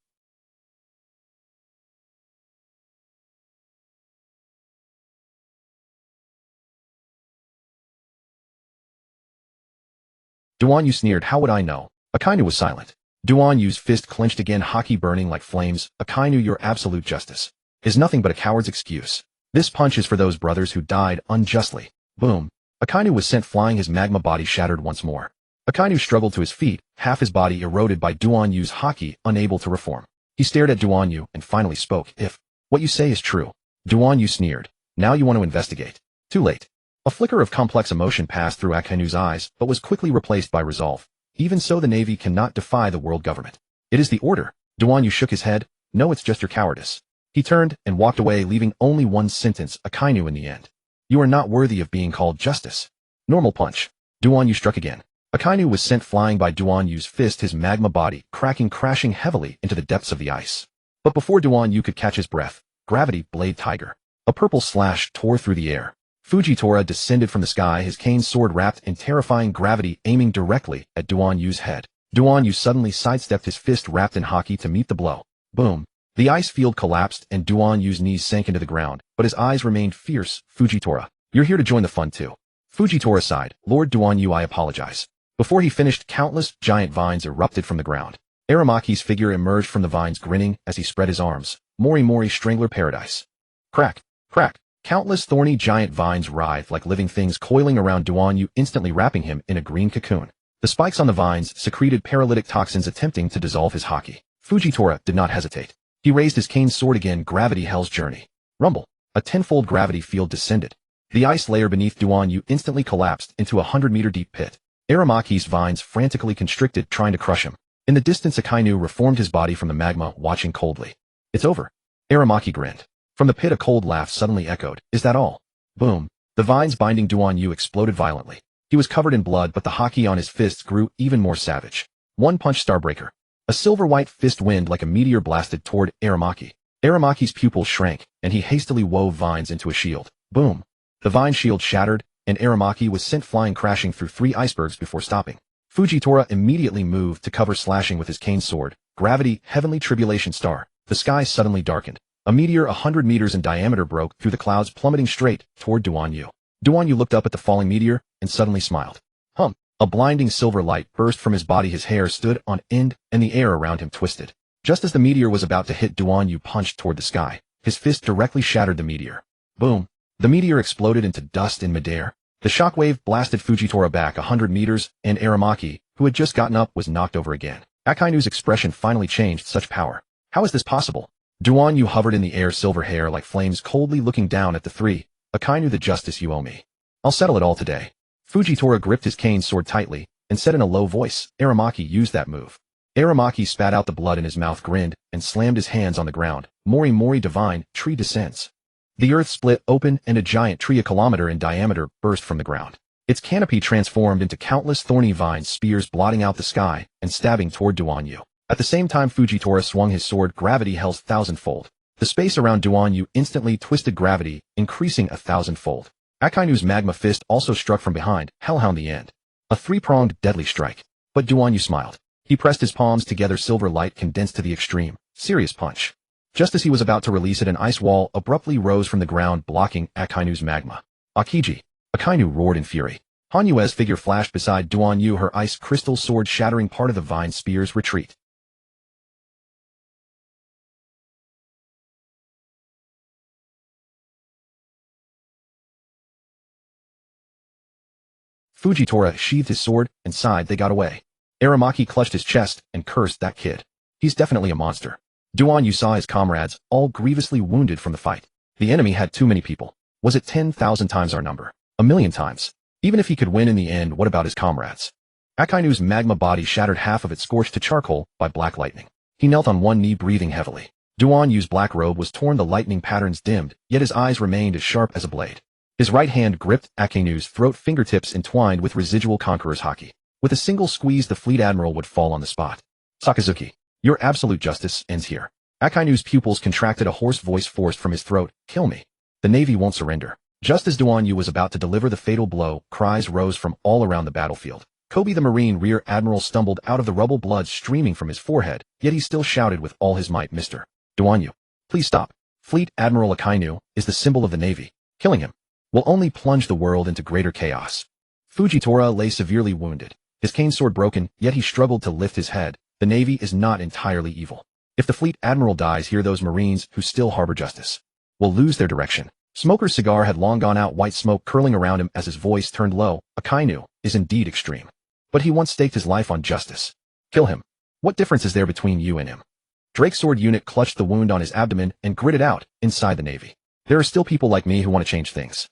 A: Duanyu sneered. How would I know? Akainu was silent. Duanyu's fist clenched again, haki burning like flames. Akainu, your absolute justice is nothing but a coward's excuse. This punch is for those brothers who died unjustly. Boom. Akainu was sent flying, his magma body shattered once more. Akainu struggled to his feet, half his body eroded by Duanyu's haki, unable to reform. He stared at Duanyu and finally spoke. If what you say is true. Duanyu sneered. Now you want to investigate. Too late. A flicker of complex emotion passed through Akainu's eyes, but was quickly replaced by resolve. Even so, the Navy cannot defy the world government. It is the order. Duanyu shook his head. No, it's just your cowardice. He turned and walked away, leaving only one sentence. Akainu, in the end. You are not worthy of being called justice. Normal punch. Duanyu struck again. Akainu was sent flying by Duanyu's fist, his magma body crashing heavily into the depths of the ice. But before Duanyu could catch his breath, gravity blade tiger. A purple slash tore through the air. Fujitora descended from the sky, his cane sword wrapped in terrifying gravity, aiming directly at Duanyu's head. Duanyu suddenly sidestepped, his fist wrapped in haki to meet the blow. Boom. The ice field collapsed and Duanyu's knees sank into the ground, but his eyes remained fierce. Fujitora, you're here to join the fun too. Fujitora sighed. Lord Duanyu, I apologize. Before he finished, countless giant vines erupted from the ground. Aramaki's figure emerged from the vines, grinning as he spread his arms. Mori Mori, Strangler Paradise. Crack. Crack. Countless thorny giant vines writhed like living things, coiling around Duanyu, instantly wrapping him in a green cocoon. The spikes on the vines secreted paralytic toxins, attempting to dissolve his haki. Fujitora did not hesitate. He raised his cane sword again. Gravity, Hell's Journey. Rumble. A tenfold gravity field descended. The ice layer beneath Duanyu instantly collapsed into a 100-meter deep pit. Aramaki's vines frantically constricted, trying to crush him. In the distance, Akainu reformed his body from the magma, watching coldly. It's over. Aramaki grinned. From the pit, a cold laugh suddenly echoed. Is that all? Boom. The vines binding Duanyu exploded violently. He was covered in blood, but the haki on his fists grew even more savage. One punch, Starbreaker. A silver-white fist wind like a meteor blasted toward Aramaki. Aramaki's pupils shrank, and he hastily wove vines into a shield. Boom. The vine shield shattered, and Aramaki was sent flying, crashing through 3 icebergs before stopping. Fujitora immediately moved to cover, slashing with his cane sword. Gravity, Heavenly Tribulation Star. The sky suddenly darkened. A meteor 100 meters in diameter broke through the clouds, plummeting straight toward Duanyu. Duanyu looked up at the falling meteor and suddenly smiled. A blinding silver light burst from his body, his hair stood on end, and the air around him twisted. Just as the meteor was about to hit, Duanyu punched toward the sky. His fist directly shattered the meteor. Boom. The meteor exploded into dust in midair. The shockwave blasted Fujitora back 100 meters, and Aramaki, who had just gotten up, was knocked over again. Akainu's expression finally changed. Such power. How is this possible? Duanyu hovered in the air, silver hair like flames, coldly looking down at the 3. Akainu, the justice you owe me. I'll settle it all today. Fujitora gripped his cane sword tightly and said in a low voice, Aramaki used that move. Aramaki spat out the blood in his mouth, grinned, and slammed his hands on the ground. Mori Mori divine, tree descends. The earth split open and a giant tree a kilometer in diameter burst from the ground. Its canopy transformed into countless thorny vines, spears blotting out the sky and stabbing toward Duanyu. At the same time Fujitora swung his sword, gravity held thousandfold. The space around Duanyu instantly twisted, gravity increasing 1,000-fold. Akainu's magma fist also struck from behind, Hellhound the end. A three-pronged deadly strike. But Duanyu smiled. He pressed his palms together, silver light condensed to the extreme. Serious punch. Just as he was about to release it, an ice wall abruptly rose from the ground, blocking Akainu's magma. Akiji. Akainu roared in fury. Hanyue's figure flashed beside Duanyu, her ice crystal sword shattering part of the vine spear's retreat. Fujitora sheathed his sword and sighed. They got away. Aramaki clutched his chest and cursed, that kid. He's definitely a monster. Duanyu saw his comrades, all grievously wounded from the fight. The enemy had too many people. Was it 10,000 times our number? 1,000,000 times? Even if he could win in the end, what about his comrades? Akainu's magma body shattered, half of it scorched to charcoal by black lightning. He knelt on one knee, breathing heavily. Duanyu's black robe was torn, the lightning patterns dimmed, yet his eyes remained as sharp as a blade. His right hand gripped Akainu's throat, fingertips entwined with residual conqueror's haki. With a single squeeze, the fleet admiral would fall on the spot. Sakazuki, your absolute justice ends here. Akainu's pupils contracted, a hoarse voice forced from his throat. Kill me. The Navy won't surrender. Just as Duanyu was about to deliver the fatal blow, cries rose from all around the battlefield. Kobe the Marine Rear Admiral stumbled out of the rubble, blood streaming from his forehead, yet he still shouted with all his might, Mr. Duanyu, please stop. Fleet Admiral Akainu is the symbol of the Navy. Killing him will only plunge the world into greater chaos. Fujitora lay severely wounded, his cane sword broken, yet he struggled to lift his head. The Navy is not entirely evil. If the Fleet Admiral dies here, those Marines who still harbor justice will lose their direction. Smoker's cigar had long gone out, white smoke curling around him as his voice turned low. Akainu is indeed extreme. But he once staked his life on justice. Kill him. What difference is there between you and him? Drake's sword unit clutched the wound on his abdomen and gritted out, inside the Navy. There are still people like me who want to change things.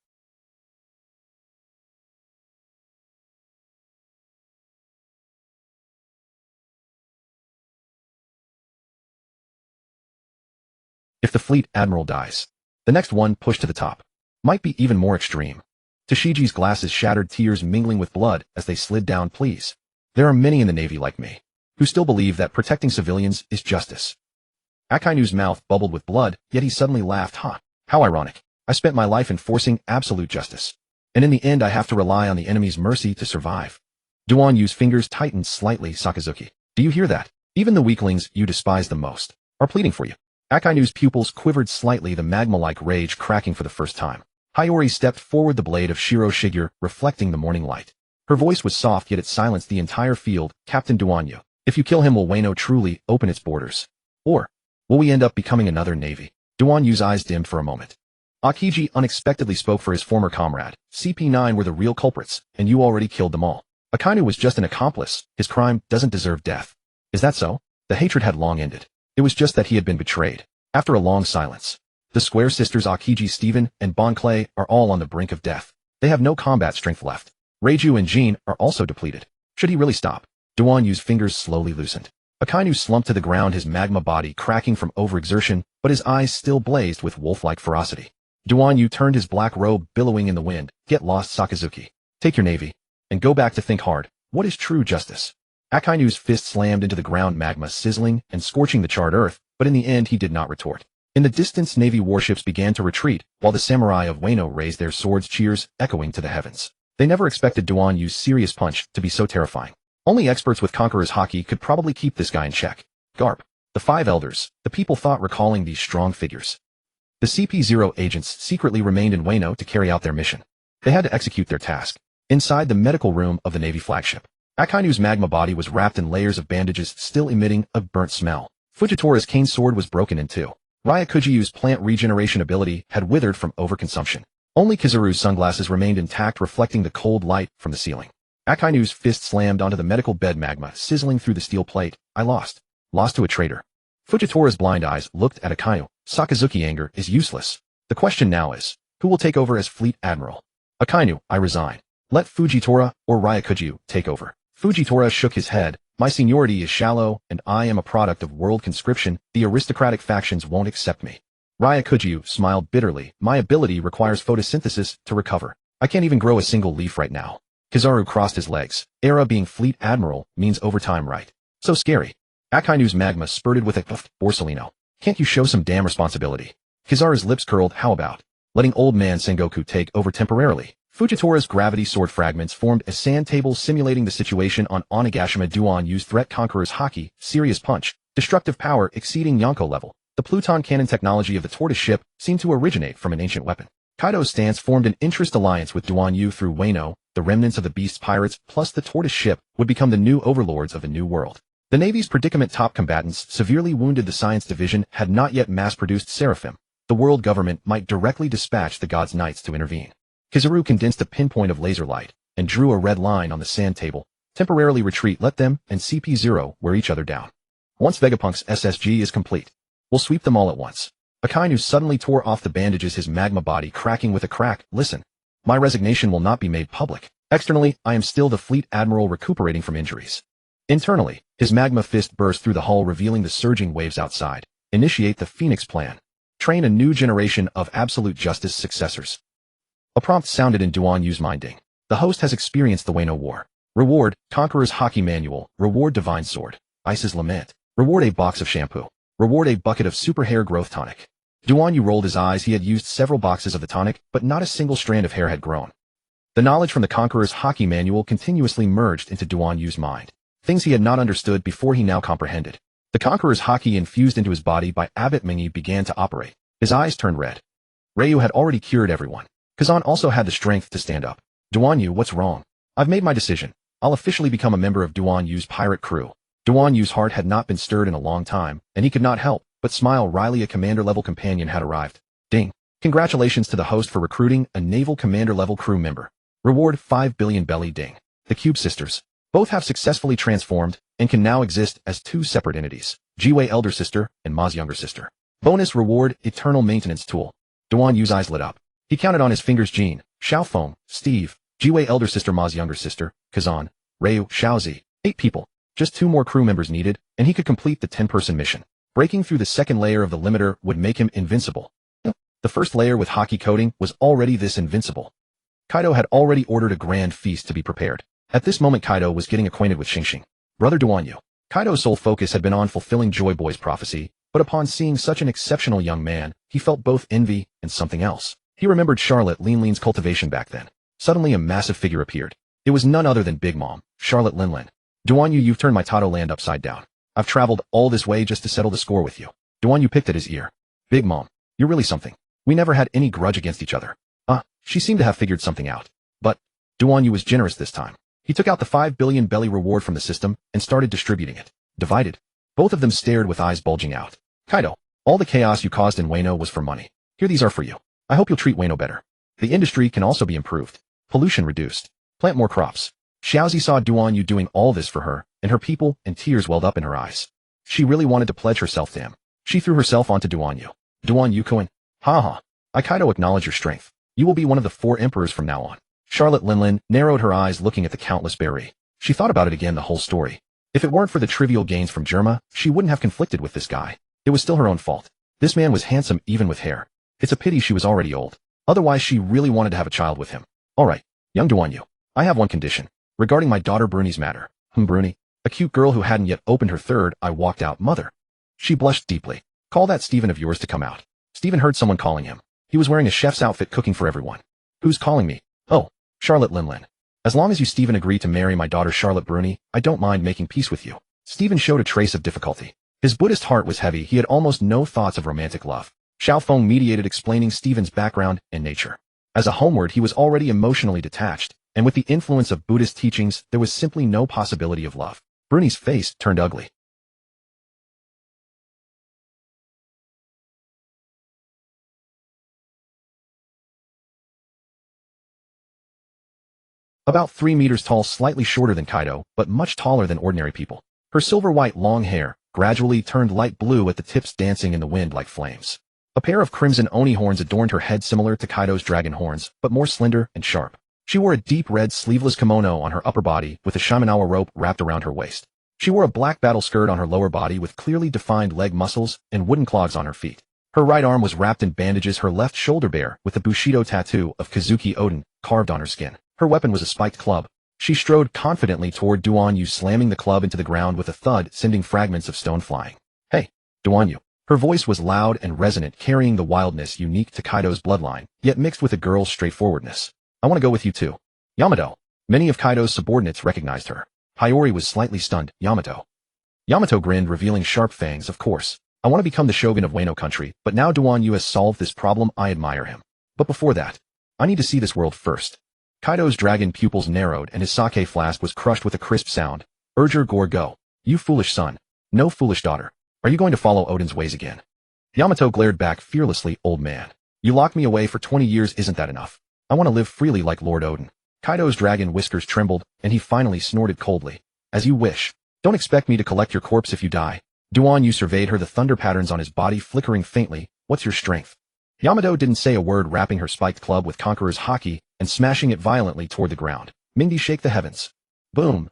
A: If the Fleet Admiral dies, the next one pushed to the top might be even more extreme. Tashiji's glasses shattered, tears mingling with blood as they slid down. Please. There are many in the Navy like me who still believe that protecting civilians is justice. Akainu's mouth bubbled with blood, yet he suddenly laughed. How ironic. I spent my life enforcing absolute justice, and in the end I have to rely on the enemy's mercy to survive. Duanyu's fingers tightened slightly. Sakazuki, do you hear that? Even the weaklings you despise the most are pleading for you. Akainu's pupils quivered slightly, the magma-like rage cracking for the first time. Hiyori stepped forward, the blade of Shiro Shigeru reflecting the morning light. Her voice was soft, yet it silenced the entire field. Captain Duanyu, if you kill him, will Wano truly open its borders? Or will we end up becoming another Navy? Duanyu's eyes dimmed for a moment. Akiji unexpectedly spoke for his former comrade. CP9 were the real culprits, and you already killed them all. Akainu was just an accomplice. His crime doesn't deserve death. Is that so? The hatred had long ended. It was just that he had been betrayed. After a long silence, the Square sisters Akiji, Steven, and Bon Clay are all on the brink of death. They have no combat strength left. Reiju and Jean are also depleted. Should he really stop? Duanyu's fingers slowly loosened. Akainu slumped to the ground, his magma body cracking from overexertion, but his eyes still blazed with wolf-like ferocity. Duanyu turned, his black robe billowing in the wind. Get lost, Sakazuki. Take your Navy and go back to think hard. What is true justice? Akainu's fist slammed into the ground, magma sizzling and scorching the charred earth, but in the end he did not retort. In the distance, Navy warships began to retreat, while the samurai of Wano raised their swords, cheers echoing to the heavens. They never expected Duanyu's serious punch to be so terrifying. Only experts with Conqueror's haki could probably keep this guy in check. Garp. The five elders, the people thought, recalling these strong figures. The CP0 agents secretly remained in Wano to carry out their mission. They had to execute their task inside the medical room of the Navy flagship. Akainu's magma body was wrapped in layers of bandages, still emitting a burnt smell. Fujitora's cane sword was broken in two. Ryakujiyu's plant regeneration ability had withered from overconsumption. Only Kizaru's sunglasses remained intact, reflecting the cold light from the ceiling. Akainu's fist slammed onto the medical bed, magma sizzling through the steel plate. I lost. Lost to a traitor. Fujitora's blind eyes looked at Akainu. Sakazuki, anger is useless. The question now is, who will take over as Fleet Admiral? Akainu, I resign. Let Fujitora or Ryakujiyu take over. Fujitora shook his head. My seniority is shallow, and I am a product of world conscription. The aristocratic factions won't accept me. Ryakuju smiled bitterly. My ability requires photosynthesis to recover. I can't even grow a single leaf right now. Kizaru crossed his legs. Era being fleet admiral means overtime, right? So scary. Akainu's magma spurted with a Borsellino. Can't you show some damn responsibility? Kizaru's lips curled. How about letting old man Sengoku take over temporarily? Fujitora's gravity sword fragments formed a sand table simulating the situation on Onigashima. Duan used threat conqueror's haki, serious punch, destructive power exceeding Yonko level. The Pluton cannon technology of the tortoise ship seemed to originate from an ancient weapon. Kaido's stance formed an interest alliance with Duan Yu through Wano. The remnants of the Beast's pirates plus the tortoise ship would become the new overlords of the new world. The Navy's predicament. Top combatants severely wounded. The science division had not yet mass-produced Seraphim. The world government might directly dispatch the God's Knights to intervene. Kizaru condensed a pinpoint of laser light and drew a red line on the sand table. Temporarily retreat. Let them and CP0 wear each other down. Once Vegapunk's SSG is complete, we'll sweep them all at once. Akainu suddenly tore off the bandages, his magma body cracking with a crack. Listen, my resignation will not be made public. Externally, I am still the fleet admiral recuperating from injuries. Internally, his magma fist burst through the hull, revealing the surging waves outside. Initiate the Phoenix Plan. Train a new generation of absolute justice successors. A prompt sounded in Duan Yu's minding. The host has experienced the Wano War. Reward, Conqueror's Haki Manual. Reward, Divine Sword. Ice's Lament. Reward, a box of shampoo. Reward, a bucket of super hair growth tonic. Duan Yu rolled his eyes. He had used several boxes of the tonic, but not a single strand of hair had grown. The knowledge from the Conqueror's Haki Manual continuously merged into Duan Yu's mind. Things he had not understood before he now comprehended. The Conqueror's Haki infused into his body by Abbot Mingi began to operate. His eyes turned red. Ryu had already cured everyone. Kazan also had the strength to stand up. Duan Yu, what's wrong? I've made my decision. I'll officially become a member of Duan Yu's pirate crew. Duan Yu's heart had not been stirred in a long time, and he could not help but smile. Riley, a commander-level companion, had arrived. Ding. Congratulations to the host for recruiting a naval commander-level crew member. Reward 5 billion belly. Ding. The Cube sisters. Both have successfully transformed and can now exist as two separate entities. Jiwei elder sister and Ma's younger sister. Bonus reward, eternal maintenance tool. Duan Yu's eyes lit up. He counted on his fingers. Jean, Xiaofeng, Steve, Jiwei elder sister, Ma's younger sister, Kazan, Ryu, Xiaozi. 8 people. Just 2 more crew members needed, and he could complete the 10-person mission. Breaking through the second layer of the limiter would make him invincible. The first layer with Haki coating was already this invincible. Kaido had already ordered a grand feast to be prepared. At this moment Kaido was getting acquainted with Xingxing. Brother Duan Yu. Kaido's sole focus had been on fulfilling Joy Boy's prophecy, but upon seeing such an exceptional young man, he felt both envy and something else. He remembered Charlotte Linlin's cultivation back then. Suddenly a massive figure appeared. It was none other than Big Mom, Charlotte Linlin. Duan Yu, you've turned my Tato land upside down. I've traveled all this way just to settle the score with you. Duan Yu picked at his ear. Big Mom, you're really something. We never had any grudge against each other. She seemed to have figured something out. But Duan Yu was generous this time. He took out the 5 billion belly reward from the system and started distributing it. Divided. Both of them stared with eyes bulging out. Kaido, all the chaos you caused in Wano was for money. Here, these are for you. I hope you'll treat Wano better. The industry can also be improved. Pollution reduced. Plant more crops. Xiaozi saw Duan Yu doing all this for her and her people, and tears welled up in her eyes. She really wanted to pledge herself to him. She threw herself onto Duan Yu. Duan Yu Koen. Haha. I Kaido acknowledge your strength. You will be one of the 4 emperors from now on. Charlotte Linlin narrowed her eyes looking at the countless berry. She thought about it again, the whole story. If it weren't for the trivial gains from Germa, she wouldn't have conflicted with this guy. It was still her own fault. This man was handsome even with hair. It's a pity she was already old. Otherwise she really wanted to have a child with him. Alright, young Duan Yu. I have one condition. Regarding my daughter Bruni's matter. Bruni. A cute girl who hadn't yet opened her third eye walked out. Mother. She blushed deeply. Call that Stephen of yours to come out. Stephen heard someone calling him. He was wearing a chef's outfit cooking for everyone. Who's calling me? Oh, Charlotte Linlin. As long as you Stephen agree to marry my daughter Charlotte Bruni, I don't mind making peace with you. Stephen showed a trace of difficulty. His Buddhist heart was heavy. He had almost no thoughts of romantic love. Xiaofeng mediated, explaining Stephen's background and nature. As a homeward, he was already emotionally detached, and with the influence of Buddhist teachings, there was simply no possibility of love. Bruni's face turned ugly. About 3 meters tall, slightly shorter than Kaido, but much taller than ordinary people. Her silver-white long hair gradually turned light blue at the tips, dancing in the wind like flames. A pair of crimson oni horns adorned her head, similar to Kaido's dragon horns, but more slender and sharp. She wore a deep red sleeveless kimono on her upper body with a Shimenawa rope wrapped around her waist. She wore a black battle skirt on her lower body with clearly defined leg muscles and wooden clogs on her feet. Her right arm was wrapped in bandages, her left shoulder bare, with a Bushido tattoo of Kazuki Odin carved on her skin. Her weapon was a spiked club. She strode confidently toward Duan Yu, slamming the club into the ground with a thud, sending fragments of stone flying. Hey, Duan Yu. Her voice was loud and resonant, carrying the wildness unique to Kaido's bloodline, yet mixed with a girl's straightforwardness. I want to go with you too. Yamato. Many of Kaido's subordinates recognized her. Hiyori was slightly stunned. Yamato. Yamato grinned, revealing sharp fangs. Of course. I want to become the shogun of Wano country, but now Duan Yu has solved this problem. I admire him. But before that, I need to see this world first. Kaido's dragon pupils narrowed and his sake flask was crushed with a crisp sound. Urger Gore, go. You foolish son. No foolish daughter. Are you going to follow Odin's ways again? Yamato glared back fearlessly. Old man. You locked me away for 20 years, isn't that enough? I want to live freely like Lord Odin. Kaido's dragon whiskers trembled, and he finally snorted coldly. As you wish. Don't expect me to collect your corpse if you die. Duan Yu surveyed her, the thunder patterns on his body flickering faintly. What's your strength? Yamato didn't say a word, wrapping her spiked club with Conqueror's haki and smashing it violently toward the ground. Mindy, shake the heavens. Boom.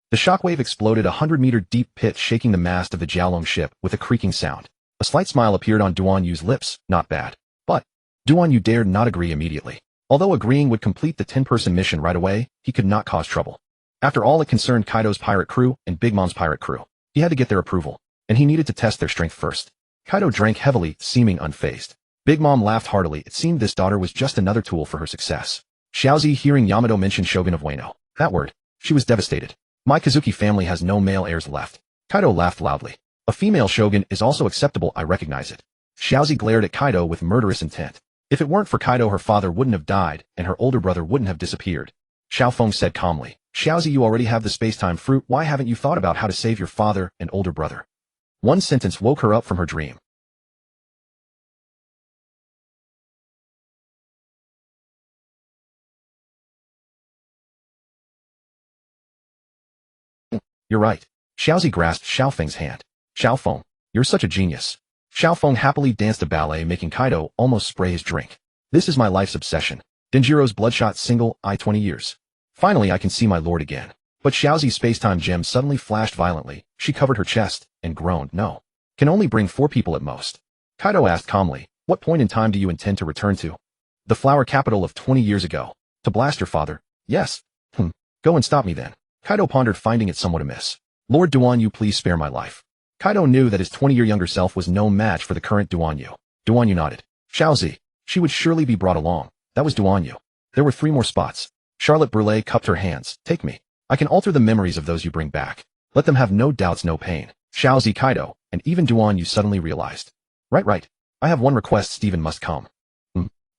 A: The shockwave exploded, 100-meter deep pit shaking the mast of the Jiaolong ship with a creaking sound. A slight smile appeared on Duan Yu's lips. Not bad. But Duan Yu dared not agree immediately. Although agreeing would complete the 10-person mission right away, he could not cause trouble. After all, it concerned Kaido's pirate crew and Big Mom's pirate crew. He had to get their approval, and he needed to test their strength first. Kaido drank heavily, seeming unfazed. Big Mom laughed heartily. It seemed this daughter was just another tool for her success. Xiaozi, hearing Yamato mention Shogun of Wano, that word, she was devastated. My Kazuki family has no male heirs left. Kaido laughed loudly. A female shogun is also acceptable, I recognize it. Xiaozi glared at Kaido with murderous intent. If it weren't for Kaido, her father wouldn't have died, and her older brother wouldn't have disappeared. Xiaofeng said calmly. Xiaozi, you already have the space-time fruit. Why haven't you thought about how to save your father and older brother? One sentence woke her up from her dream. You're right. Xiaozi grasped Xiaofeng's hand. Xiaofeng, you're such a genius. Xiaofeng happily danced a ballet, making Kaido almost spray his drink. This is my life's obsession. Denjiro's bloodshot single, 20 years. Finally, I can see my lord again. But Xiaozi's space-time gem suddenly flashed violently. She covered her chest and groaned. No. Can only bring 4 people at most. Kaido asked calmly, what point in time do you intend to return to? The flower capital of 20 years ago. To blast your father? Yes. Go and stop me then. Kaido pondered, finding it somewhat amiss. Lord Duan Yu, please spare my life. Kaido knew that his 20-year younger self was no match for the current Duan Yu. Duan Yu nodded. Xiaozi. She would surely be brought along. That was Duan Yu. There were 3 more spots. Charlotte Brule cupped her hands. Take me. I can alter the memories of those you bring back. Let them have no doubts, no pain. Xiaozi, Kaido, and even Duan Yu suddenly realized. Right. I have one request. Steven must come.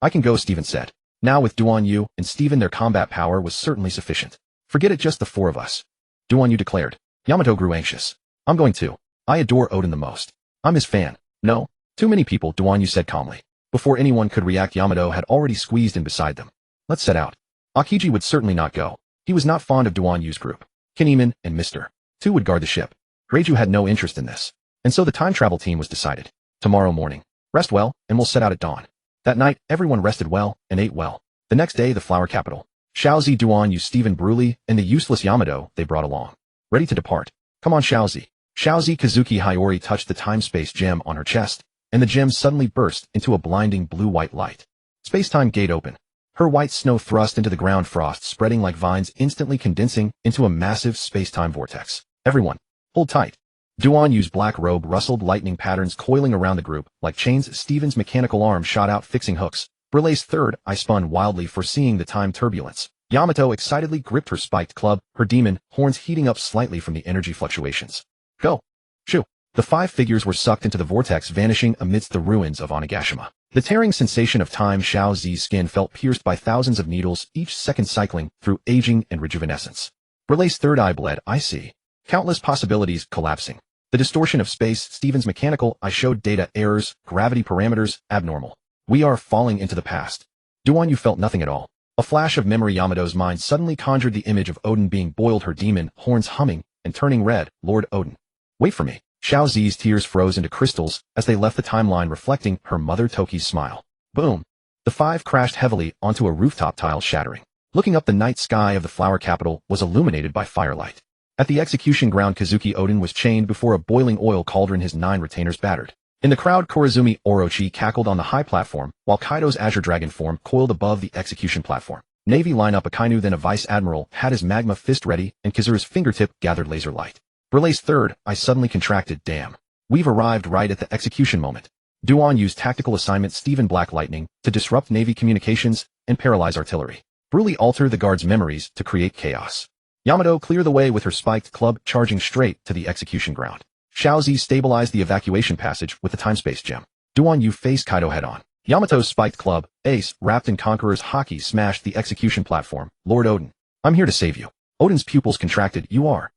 A: I can go, Steven said. Now with Duan Yu and Steven, their combat power was certainly sufficient. Forget it, just the 4 of us. Duan Yu declared. Yamato grew anxious. I'm going too. I adore Odin the most. I'm his fan. No, too many people, Duan Yu said calmly. Before anyone could react, Yamato had already squeezed in beside them. Let's set out. Akiji would certainly not go. He was not fond of Duan Yu's group. Kinemon and Mr. 2 would guard the ship. Reiju had no interest in this. And so the time travel team was decided. Tomorrow morning. Rest well, and we'll set out at dawn. That night, everyone rested well and ate well. The next day, the flower capital. Xiaozi, Duan Yu, Steven Brule, and the useless Yamato they brought along. Ready to depart. Come on, Xiaozi. Xiaozi. Kazuki Hiyori touched the time-space gem on her chest, and the gem suddenly burst into a blinding blue-white light. Space-time gate open. Her white snow thrust into the ground, frost spreading like vines, instantly condensing into a massive space-time vortex. Everyone, hold tight. Duan Yu's black robe rustled, lightning patterns coiling around the group like chains. Steven's mechanical arm shot out, fixing hooks. Brule's third eye spun wildly, foreseeing the time turbulence. Yamato excitedly gripped her spiked club, her demon horns heating up slightly from the energy fluctuations. Go. Shoo. The 5 figures were sucked into the vortex, vanishing amidst the ruins of Onigashima. The tearing sensation of time. Xiao Zi's skin felt pierced by thousands of needles, each second cycling through aging and rejuvenescence. Brule's third eye bled. I see. Countless possibilities collapsing. The distortion of space. Steven's mechanical eye showed data errors, gravity parameters abnormal. We are falling into the past. Duan Yu felt nothing at all. A flash of memory. Yamato's mind suddenly conjured the image of Odin being boiled, her demon horns humming and turning red. Lord Odin. Wait for me. Xiao Zi's tears froze into crystals as they left the timeline, reflecting her mother Toki's smile. Boom. The 5 crashed heavily onto a rooftop tile, shattering. Looking up, the night sky of the flower capital was illuminated by firelight. At the execution ground, Kazuki Odin was chained before a boiling oil cauldron, his 9 retainers battered. In the crowd, Korizumi Orochi cackled on the high platform, while Kaido's Azure Dragon form coiled above the execution platform. Navy lineup Akainu, then a Vice Admiral, had his magma fist ready, and Kazura's fingertip gathered laser light. Brulee's third eye suddenly contracted. Damn. We've arrived right at the execution moment. Duan used tactical assignment Stephen Black Lightning to disrupt Navy communications and paralyze artillery. Brulee alter the guards' memories to create chaos. Yamato clear the way with her spiked club, charging straight to the execution ground. Xiaozi stabilized the evacuation passage with the time-space gem. Duan Yu faced Kaido head-on. Yamato's spiked club, Ace, wrapped in Conqueror's haki, smashed the execution platform. Lord Odin, I'm here to save you. Odin's pupils contracted. You are.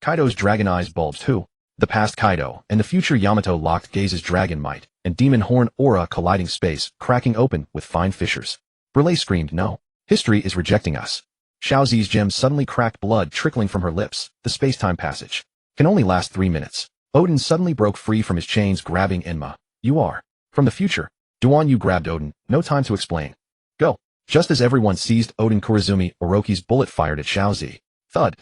A: Kaido's dragon eyes bulged. Who? The past Kaido and the future Yamato locked gazes. Dragon might and demon horn aura colliding, space cracking open with fine fissures. Brulee screamed, no. History is rejecting us. Xiaozi's gem suddenly cracked, blood trickling from her lips. The space-time passage can only last 3 minutes. Odin suddenly broke free from his chains, grabbing Enma. You are. From the future. Duan Yu grabbed Odin. No time to explain. Go. Just as everyone seized Odin, Korizumi Orochi's bullet fired at Xiaozi. Thud.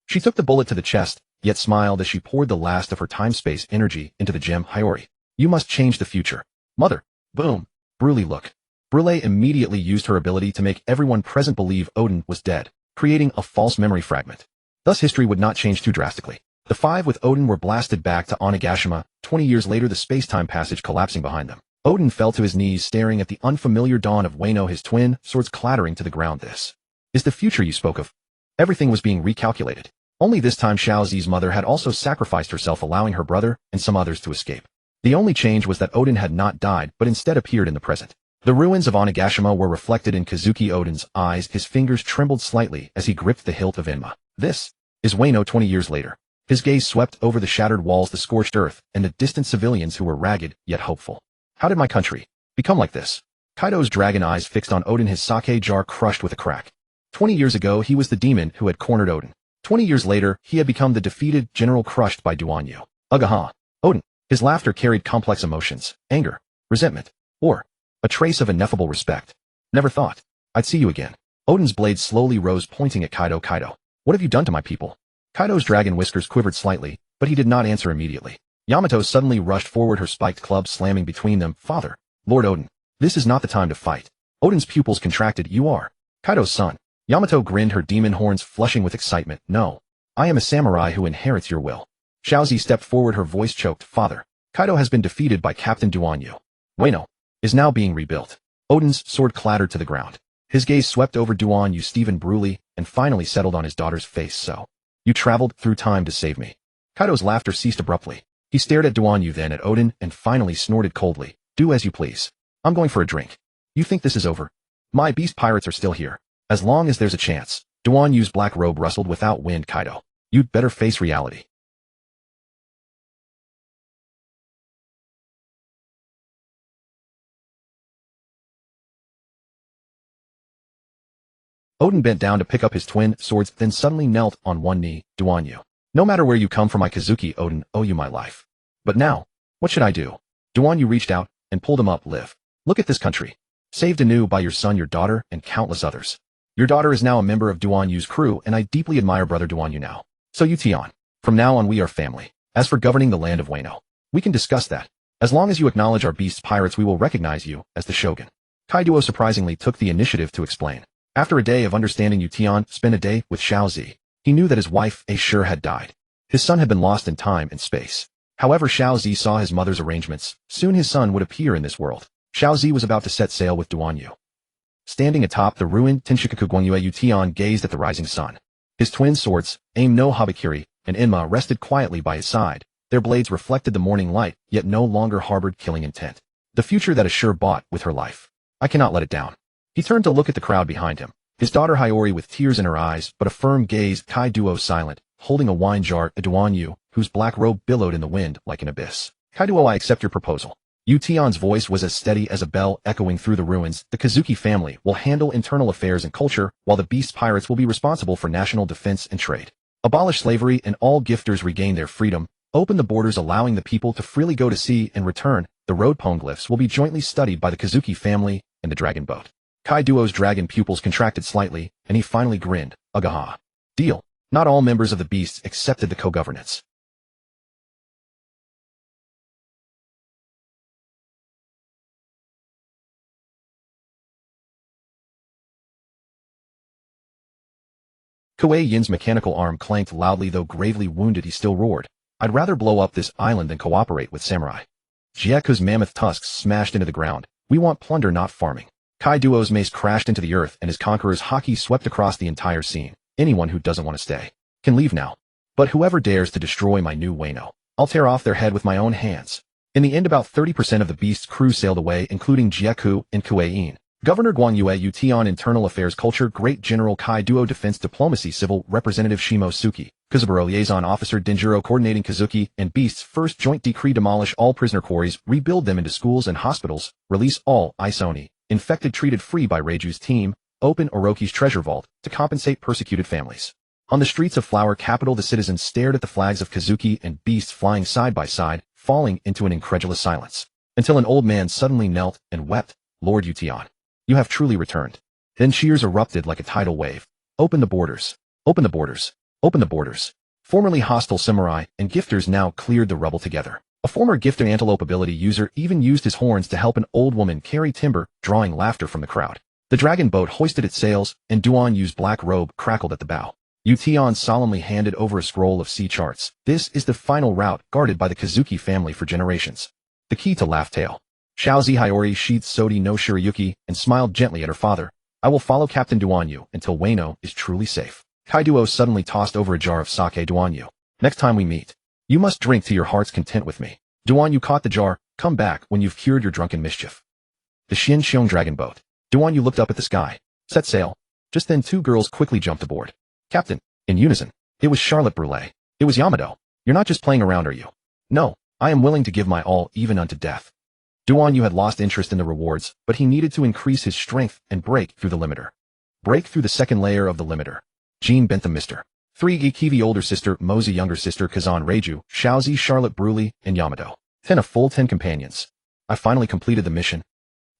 A: She took the bullet to the chest, yet smiled as she poured the last of her time-space energy into the gem. Hiyori, you must change the future. Mother. Boom. Brulee look. Brulee immediately used her ability to make everyone present believe Odin was dead, creating a false memory fragment. Thus history would not change too drastically. The 5 with Odin were blasted back to Onigashima, 20 years later, the space-time passage collapsing behind them. Odin fell to his knees, staring at the unfamiliar dawn of Wano, his twin, swords clattering to the ground. This is the future you spoke of. Everything was being recalculated. Only this time Xiaozi's mother had also sacrificed herself, allowing her brother and some others to escape. The only change was that Odin had not died but instead appeared in the present. The ruins of Onigashima were reflected in Kazuki Odin's eyes. His fingers trembled slightly as he gripped the hilt of Enma. This is Wano 20 years later. His gaze swept over the shattered walls, the scorched earth, and the distant civilians who were ragged yet hopeful. How did my country become like this? Kaido's dragon eyes fixed on Odin, his sake jar crushed with a crack. 20 years ago he was the demon who had cornered Odin. 20 years later he had become the defeated general crushed by Duan Yu. Agaha. Odin. His laughter carried complex emotions, anger, resentment, or a trace of ineffable respect. Never thought I'd see you again. Odin's blade slowly rose, pointing at Kaido. Kaido, what have you done to my people? Kaido's dragon whiskers quivered slightly, but he did not answer immediately. Yamato suddenly rushed forward, her spiked club slamming between them. Father, Lord Odin, this is not the time to fight. Odin's pupils contracted. You are Kaido's son. Yamato grinned, her demon horns flushing with excitement. No, I am a samurai who inherits your will. Xiaozi stepped forward, her voice choked. Father, Kaido has been defeated by Captain Duan Yu. Wano is now being rebuilt. Odin's sword clattered to the ground. His gaze swept over Duan Yu, Stephen Brulee, and finally settled on his daughter's face. So, you traveled through time to save me. Kaido's laughter ceased abruptly. He stared at Duan Yu, then at Odin, and finally snorted coldly. Do as you please. I'm going for a drink. You think this is over? My beast pirates are still here. As long as there's a chance. Duan Yu's black robe rustled without wind. Kaido, you'd better face reality. Odin bent down to pick up his twin swords, then suddenly knelt on one knee. Duan Yu, no matter where you come from, my Kazuki Odin owe you my life. But now, what should I do? Duan Yu reached out and pulled him up. Live. Look at this country. Saved anew by your son, your daughter, and countless others. Your daughter is now a member of Duan Yu's crew, and I deeply admire brother Duan Yu now. So you Tion. From now on we are family. As for governing the land of Wano, we can discuss that. As long as you acknowledge our beasts pirates, we will recognize you as the shogun. Kaido surprisingly took the initiative to explain. After a day of understanding, Yu Tion spent a day with Xiaozi. He knew that his wife, Ashur, had died. His son had been lost in time and space. However, Xiaozi saw his mother's arrangements. Soon his son would appear in this world. Xiaozi was about to set sail with Duan Yu. Standing atop the ruined Tenshikaku Guangyue, Yu Tion gazed at the rising sun. His twin swords, Aim no Habakiri, and Enma, rested quietly by his side. Their blades reflected the morning light, yet no longer harbored killing intent. The future that Ashur bought with her life. I cannot let it down. He turned to look at the crowd behind him. His daughter Hiyori with tears in her eyes, but a firm gaze. Kaido silent, holding a wine jar at Duan Yu, whose black robe billowed in the wind like an abyss. Kaido, I accept your proposal. Yu Tion's voice was as steady as a bell echoing through the ruins. The Kazuki family will handle internal affairs and culture, while the beast pirates will be responsible for national defense and trade. Abolish slavery and all gifters regain their freedom. Open the borders, allowing the people to freely go to sea and return. the road poneglyphs will be jointly studied by the Kazuki family and the dragon boat. Kaido's dragon pupils contracted slightly, and he finally grinned. Agaha. Deal. Not all members of the beasts accepted the co-governance. Kuei Yin's mechanical arm clanked loudly, though gravely wounded he still roared. I'd rather blow up this island than cooperate with samurai. Jieku's mammoth tusks smashed into the ground. We want plunder, not farming. Kaido's mace crashed into the earth and his conqueror's haki swept across the entire scene. Anyone who doesn't want to stay can leave now. But whoever dares to destroy my new Wano, I'll tear off their head with my own hands. In the end, about 30% of the beast's crew sailed away, including Jieku and Kuei Yin. Governor Guan Yue Ution Internal Affairs Culture Great General Kaido Defense Diplomacy Civil Representative Shimo Suki Kuzaburo Liaison Officer Denjiro Coordinating Kazuki and Beasts First Joint Decree Demolish all prisoner quarries, rebuild them into schools and hospitals, release all Isoni infected treated free by Reiju's team, open Orochi's treasure vault to compensate persecuted families. On the streets of Flower Capital, the citizens stared at the flags of Kazuki and Beasts flying side by side, falling into an incredulous silence, until an old man suddenly knelt and wept. Lord Ution, you have truly returned. Then cheers erupted like a tidal wave. Open the borders. Open the borders. Open the borders. Formerly hostile samurai and gifters now cleared the rubble together. A former gifter antelope ability user even used his horns to help an old woman carry timber, drawing laughter from the crowd. The dragon boat hoisted its sails, and Duan Yu's black robe crackled at the bow. Ution solemnly handed over a scroll of sea charts. This is the final route guarded by the Kazuki family for generations. The key to Laugh Tale. Xiaozi Hiyori sheathed Sodi no Shirayuki and smiled gently at her father. I will follow Captain Duan Yu until Wano is truly safe. Kaido suddenly tossed over a jar of sake. Duan Yu, next time we meet, you must drink to your heart's content with me. Duan Yu caught the jar. Come back when you've cured your drunken mischief. The Xin Xiong dragon boat. Duan Yu looked up at the sky. Set sail. Just then 2 girls quickly jumped aboard. Captain, in unison. It was Charlotte Brule. It was Yamato. You're not just playing around, are you? No, I am willing to give my all, even unto death. Duan Yu had lost interest in the rewards, but he needed to increase his strength and break through the limiter. Break through the second layer of the limiter. Jean Bentham Mr. 3 Ikivi older sister, Mozi younger sister, Kazan Reiju, Xiaozi Charlotte Brule, and Yamato. 10 a full 10 companions. I finally completed the mission.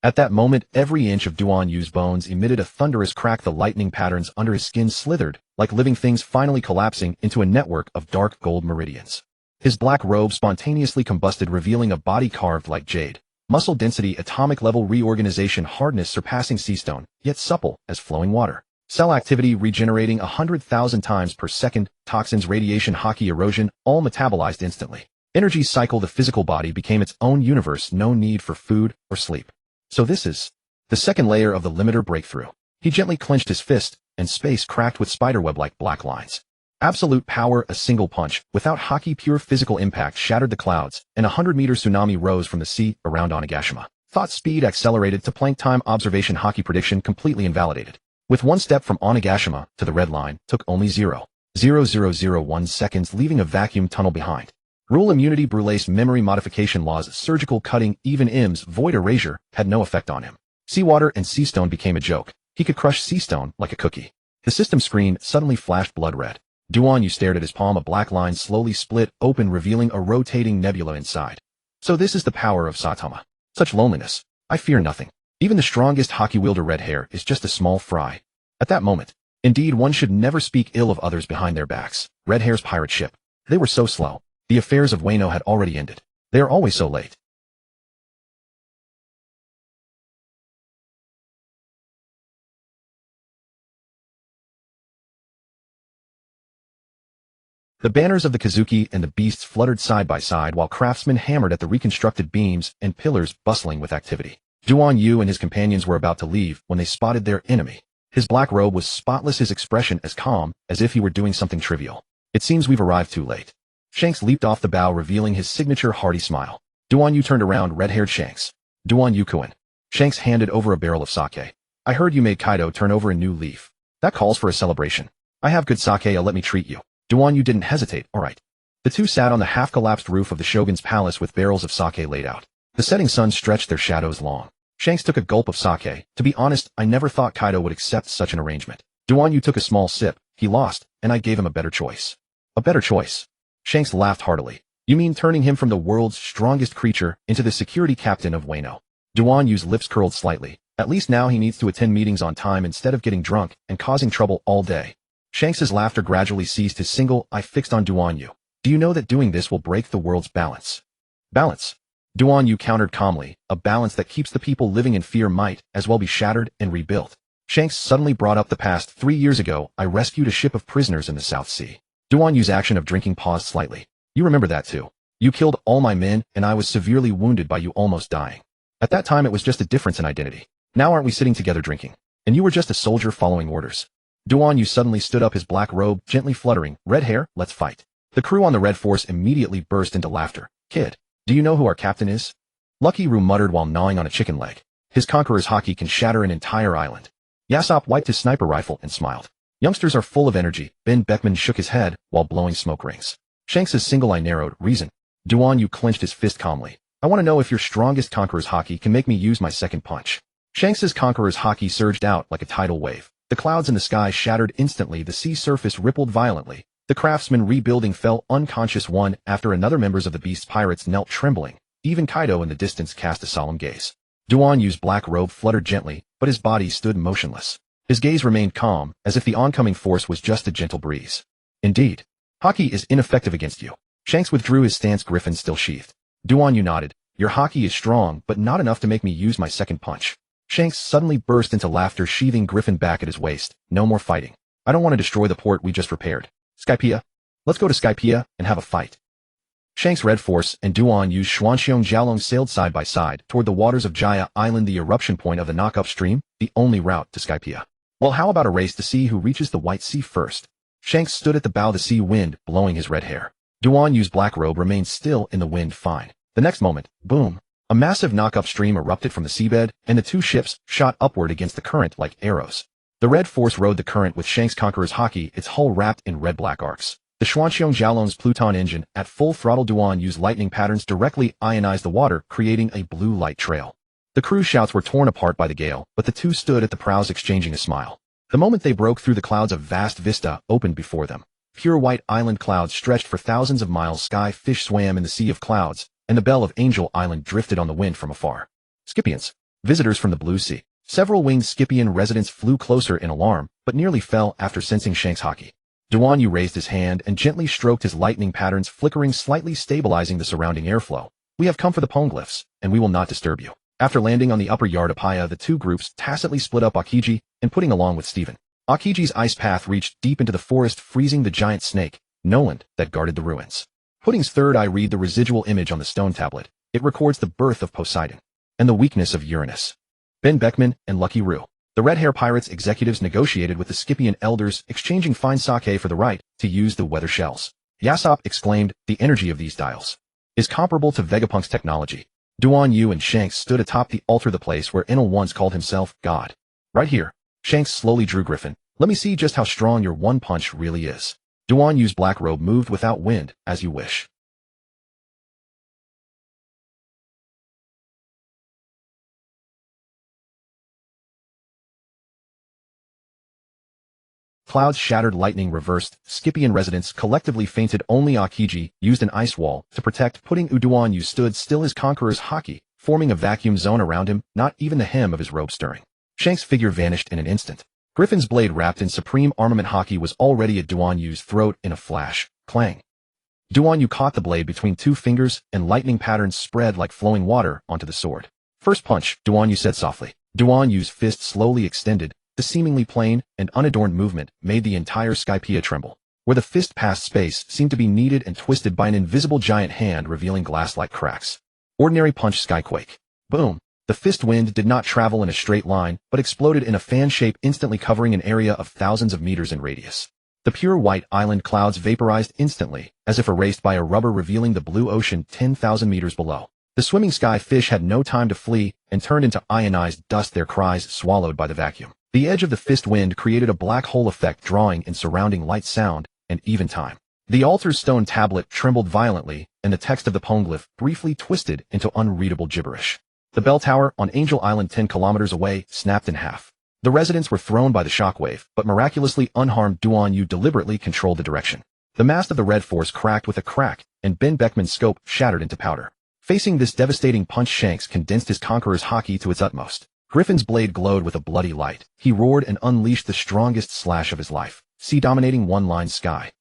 A: At that moment, every inch of Duan Yu's bones emitted a thunderous crack. The lightning patterns under his skin slithered, like living things finally collapsing into a network of dark gold meridians. His black robe spontaneously combusted, revealing a body carved like jade. Muscle density, atomic level reorganization, hardness surpassing sea stone, yet supple as flowing water. Cell activity regenerating 100,000 times per second, toxins, radiation, haki, erosion, all metabolized instantly. Energy cycle, the physical body became its own universe, no need for food or sleep. So this is the second layer of the limiter breakthrough. He gently clenched his fist, and space cracked with spiderweb-like black lines. Absolute power, a single punch, without haki, pure physical impact shattered the clouds, and a 100-meter tsunami rose from the sea around Onigashima. Thought speed accelerated to plank time. Observation haki prediction completely invalidated. With 1 step from Onigashima to the red line took only 0.0001 seconds, leaving a vacuum tunnel behind. Rule immunity, Brule's memory modification laws, surgical cutting, even M's void erasure had no effect on him. Seawater and sea stone became a joke. He could crush sea stone like a cookie. The system screen suddenly flashed blood red. Duan Yu stared at his palm. A black line slowly split open, revealing a rotating nebula inside. So this is the power of Saitama. Such loneliness. I fear nothing. Even the strongest haki wielder. Red hair is just a small fry. At that moment, indeed, one should never speak ill of others behind their backs. Red hair's pirate ship. They were so slow. The affairs of Wano had already ended. They are always so late. The banners of the Kazuki and the beasts fluttered side by side while craftsmen hammered at the reconstructed beams and pillars, bustling with activity. Duan Yu and his companions were about to leave when they spotted their enemy. His black robe was spotless, his expression as calm as if he were doing something trivial. It seems we've arrived too late. Shanks leaped off the bow, revealing his signature hearty smile. Duan Yu turned around, red-haired Shanks. Duan Yu Kuin. Shanks handed over a barrel of sake. I heard you made Kaido turn over a new leaf. That calls for a celebration. I have good sake, let me treat you. Duan Yu didn't hesitate. All right. The two sat on the half-collapsed roof of the shogun's palace with barrels of sake laid out. The setting sun stretched their shadows long. Shanks took a gulp of sake. To be honest, I never thought Kaido would accept such an arrangement. Duan Yu took a small sip. He lost, and I gave him a better choice. A better choice. Shanks laughed heartily. You mean turning him from the world's strongest creature into the security captain of Wano? Duan Yu's lips curled slightly. At least now he needs to attend meetings on time instead of getting drunk and causing trouble all day. Shanks's laughter gradually ceased, his single eye fixed on Duan Yu. Do you know that doing this will break the world's balance? Balance? Duan Yu countered calmly, a balance that keeps the people living in fear might as well be shattered and rebuilt. Shanks suddenly brought up the past. 3 years ago, I rescued a ship of prisoners in the South Sea. Duan Yu's action of drinking paused slightly. You remember that too. You killed all my men, and I was severely wounded by you almost dying. At that time it was just a difference in identity. Now aren't we sitting together drinking? And you were just a soldier following orders. Duan Yu suddenly stood up, his black robe gently fluttering. Red hair, let's fight. The crew on the Red Force immediately burst into laughter. Kid, do you know who our captain is? Lucky Roo muttered while gnawing on a chicken leg. His conqueror's haki can shatter an entire island. Yasop wiped his sniper rifle and smiled. Youngsters are full of energy. Ben Beckman shook his head while blowing smoke rings. Shanks's single eye narrowed. Reason. Duan Yu clenched his fist calmly. I want to know if your strongest conqueror's haki can make me use my second punch. Shanks's conqueror's haki surged out like a tidal wave. The clouds in the sky shattered instantly, the sea surface rippled violently. The craftsmen rebuilding fell unconscious one after another. Members of the Beast's pirates knelt trembling. Even Kaido in the distance cast a solemn gaze. Duan Yu's black robe fluttered gently, but his body stood motionless. His gaze remained calm, as if the oncoming force was just a gentle breeze. Indeed. Haki is ineffective against you. Shanks withdrew his stance, griffin still sheathed. Duan Yu nodded. Your haki is strong, but not enough to make me use my second punch. Shanks suddenly burst into laughter, sheathing Griffin back at his waist. No more fighting. I don't want to destroy the port we just repaired. Skypiea? Let's go to Skypiea and have a fight. Shanks' Red Force and Duan Yu's Xuanxiong Jiaolong sailed side by side toward the waters of Jaya Island, the eruption point of the knock-up stream, the only route to Skypiea. Well, how about a race to see who reaches the White Sea first? Shanks stood at the bow, the sea wind blowing his red hair. Duan Yu's black robe remained still in the wind. Fine. The next moment, boom! A massive knock-up stream erupted from the seabed, and the two ships shot upward against the current like arrows. The Red Force rode the current with Shanks' Conqueror's haki, its hull wrapped in red-black arcs. The Xuanxiong Jiaolong's Pluton engine, at full throttle, Duan Yu's lightning patterns directly ionized the water, creating a blue light trail. The crew's shouts were torn apart by the gale, but the two stood at the prows exchanging a smile. The moment they broke through the clouds, a vast vista opened before them. Pure white island clouds stretched for thousands of miles. Sky fish swam in the sea of clouds, and the bell of Angel Island drifted on the wind from afar. Scipians, visitors from the Blue Sea. Several winged Scipian residents flew closer in alarm, but nearly fell after sensing Shanks' haki. Duan Yu raised his hand and gently stroked his lightning patterns, flickering slightly, stabilizing the surrounding airflow. We have come for the poneglyphs, and we will not disturb you. After landing on the upper yard of Paya, the two groups tacitly split up Akiji and putting along with Steven. Akiji's ice path reached deep into the forest, freezing the giant snake, Noland, that guarded the ruins. Pudding's third eye read the residual image on the stone tablet. It records the birth of Poseidon and the weakness of Uranus. Ben Beckman and Lucky Roo. The Red Hair Pirates executives negotiated with the Scipian elders, exchanging fine sake for the right to use the weather shells. Yasop exclaimed, the energy of these dials is comparable to Vegapunk's technology. Duan Yu and Shanks stood atop the altar, the place where Enel once called himself God. Right here. Shanks slowly drew Griffin. Let me see just how strong your one punch really is. Duan Yu's black robe moved without wind, as you wish. Clouds shattered, lightning reversed, Scipian residents collectively fainted. Only Akiji used an ice wall to protect. Pudding Duan Yu stood still, his conqueror's haki forming a vacuum zone around him, not even the hem of his robe stirring. Shanks' figure vanished in an instant. Griffin's blade, wrapped in supreme armament haki, was already at Duan Yu's throat in a flash. Clang. Duan Yu caught the blade between two fingers, and lightning patterns spread like flowing water onto the sword. First punch, Duan Yu said softly. Duan Yu's fist slowly extended. The seemingly plain and unadorned movement made the entire Skypiea tremble. Where the fist passed, space seemed to be kneaded and twisted by an invisible giant hand, revealing glass-like cracks. Ordinary punch, skyquake. Boom. The fist wind did not travel in a straight line, but exploded in a fan shape, instantly covering an area of thousands of meters in radius. The pure white island clouds vaporized instantly, as if erased by a rubber, revealing the blue ocean 10,000 meters below. The swimming sky fish had no time to flee and turned into ionized dust, their cries swallowed by the vacuum. The edge of the fist wind created a black hole effect, drawing in surrounding light, sound, and even time. The altar's stone tablet trembled violently, and the text of the poneglyph briefly twisted into unreadable gibberish. The bell tower on Angel Island 10 kilometers away snapped in half. The residents were thrown by the shockwave, but miraculously unharmed. Duan Yu deliberately controlled the direction. The mast of the Red Force cracked with a crack, and Ben Beckman's scope shattered into powder. Facing this devastating punch, Shanks condensed his conqueror's haki to its utmost. Griffin's blade glowed with a bloody light. He roared and unleashed the strongest slash of his life, sea-dominating one-line sky.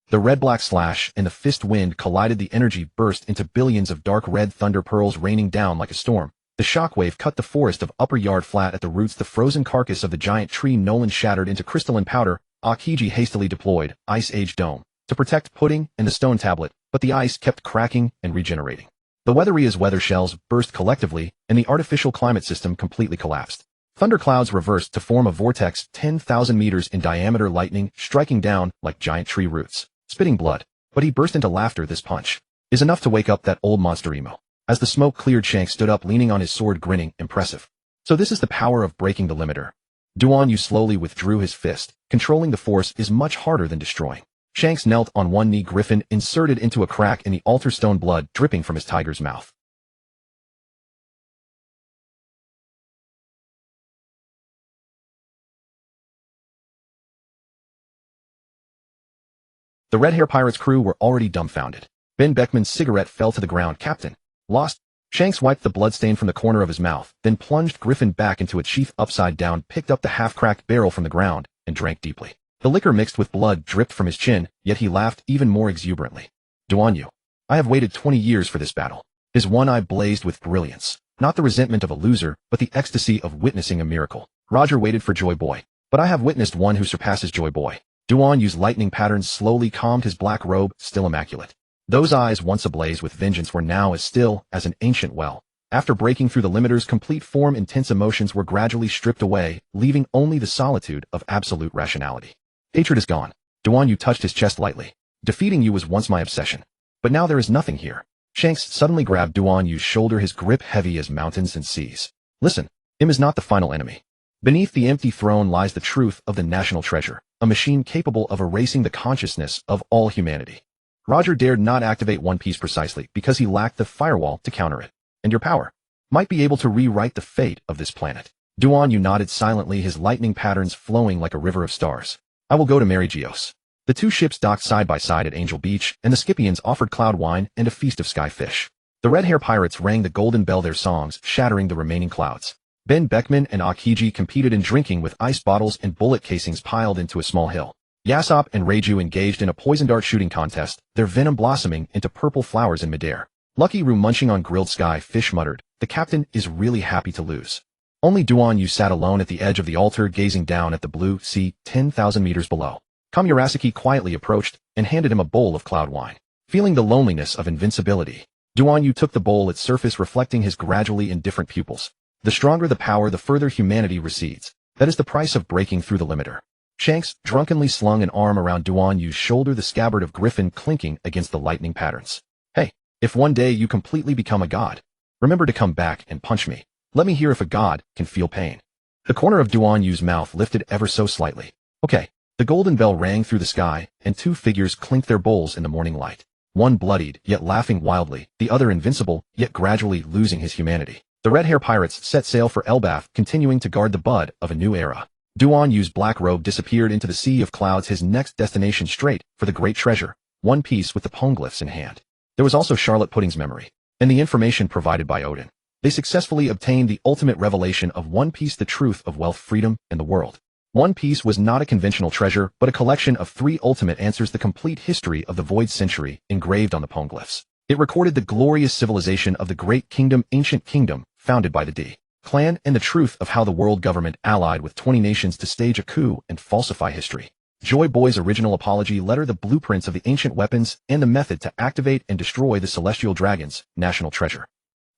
A: The red-black slash and the fist wind collided. The energy burst into billions of dark red thunder pearls raining down like a storm. The shockwave cut the forest of Upper Yard flat at the roots. The frozen carcass of the giant tree Nolan shattered into crystalline powder. Aokiji hastily deployed Ice Age Dome to protect Pudding and the stone tablet, but the ice kept cracking and regenerating. The Weatheria's weather shells burst collectively, and the artificial climate system completely collapsed. Thunderclouds reversed to form a vortex 10,000 meters in diameter, lightning striking down like giant tree roots, spitting blood. But he burst into laughter. This punch is enough to wake up that old monster emo. As the smoke cleared, Shanks stood up, leaning on his sword, grinning, impressive. So this is the power of breaking the limiter. Duan Yu slowly withdrew his fist. Controlling the force is much harder than destroying. Shanks knelt on one knee. Griffin inserted into a crack in the altar stone, blood dripping from his tiger's mouth. The Red Hair Pirates crew were already dumbfounded. Ben Beckman's cigarette fell to the ground. Captain, lost? Shanks wiped the bloodstain from the corner of his mouth, then plunged Griffin back into its sheath upside down, picked up the half-cracked barrel from the ground, and drank deeply. The liquor mixed with blood dripped from his chin, yet he laughed even more exuberantly. Duan Yu, I have waited 20 years for this battle. His one eye blazed with brilliance. Not the resentment of a loser, but the ecstasy of witnessing a miracle. Roger waited for Joy Boy, but I have witnessed one who surpasses Joy Boy. Duan Yu's lightning patterns slowly calmed his black robe, still immaculate. Those eyes, once ablaze with vengeance, were now as still as an ancient well. After breaking through the limiter's complete form, intense emotions were gradually stripped away, leaving only the solitude of absolute rationality. Hatred is gone. Duan Yu touched his chest lightly. Defeating you was once my obsession. But now there is nothing here. Shanks suddenly grabbed Duan Yu's shoulder, his grip heavy as mountains and seas. Listen, him is not the final enemy. Beneath the empty throne lies the truth of the national treasure, a machine capable of erasing the consciousness of all humanity. Roger dared not activate One Piece precisely because he lacked the firewall to counter it. And your power might be able to rewrite the fate of this planet. Duan Yu nodded silently, his lightning patterns flowing like a river of stars. I will go to Mary Geos. The two ships docked side by side at Angel Beach, and the Scipians offered cloud wine and a feast of sky fish. The Red Hair Pirates rang the golden bell, their songs shattering the remaining clouds. Ben Beckman and Aokiji competed in drinking with ice bottles and bullet casings piled into a small hill. Yasop and Reiju engaged in a poison dart shooting contest, their venom blossoming into purple flowers in midair. Lucky Roo, munching on grilled sky fish, muttered, the captain is really happy to lose. Only Duan Yu sat alone at the edge of the altar, gazing down at the blue sea 10,000 meters below. Kamurasaki quietly approached and handed him a bowl of cloud wine. Feeling the loneliness of invincibility, Duan Yu took the bowl, its surface reflecting his gradually indifferent pupils. The stronger the power, the further humanity recedes. That is the price of breaking through the limiter. Shanks drunkenly slung an arm around Duan Yu's shoulder, the scabbard of Griffin clinking against the lightning patterns. Hey, if one day you completely become a god, remember to come back and punch me. Let me hear if a god can feel pain. The corner of Duan Yu's mouth lifted ever so slightly. Okay. The golden bell rang through the sky, and two figures clinked their bowls in the morning light. One bloodied, yet laughing wildly, the other invincible, yet gradually losing his humanity. The Red Hair Pirates set sail for Elbath, continuing to guard the bud of a new era. Duan Yu's black robe disappeared into the sea of clouds, his next destination straight for the great treasure, One Piece, with the poneglyphs in hand. There was also Charlotte Pudding's memory, and the information provided by Odin. They successfully obtained the ultimate revelation of One Piece, the truth of wealth, freedom, and the world. One Piece was not a conventional treasure, but a collection of 3 ultimate answers, the complete history of the Void Century, engraved on the poneglyphs. It recorded the glorious civilization of the Great Kingdom, ancient kingdom, founded by the D clan, and the truth of how the world government allied with 20 nations to stage a coup and falsify history. Joy Boy's original apology letter, the blueprints of the ancient weapons, and the method to activate and destroy the celestial dragons, national treasure.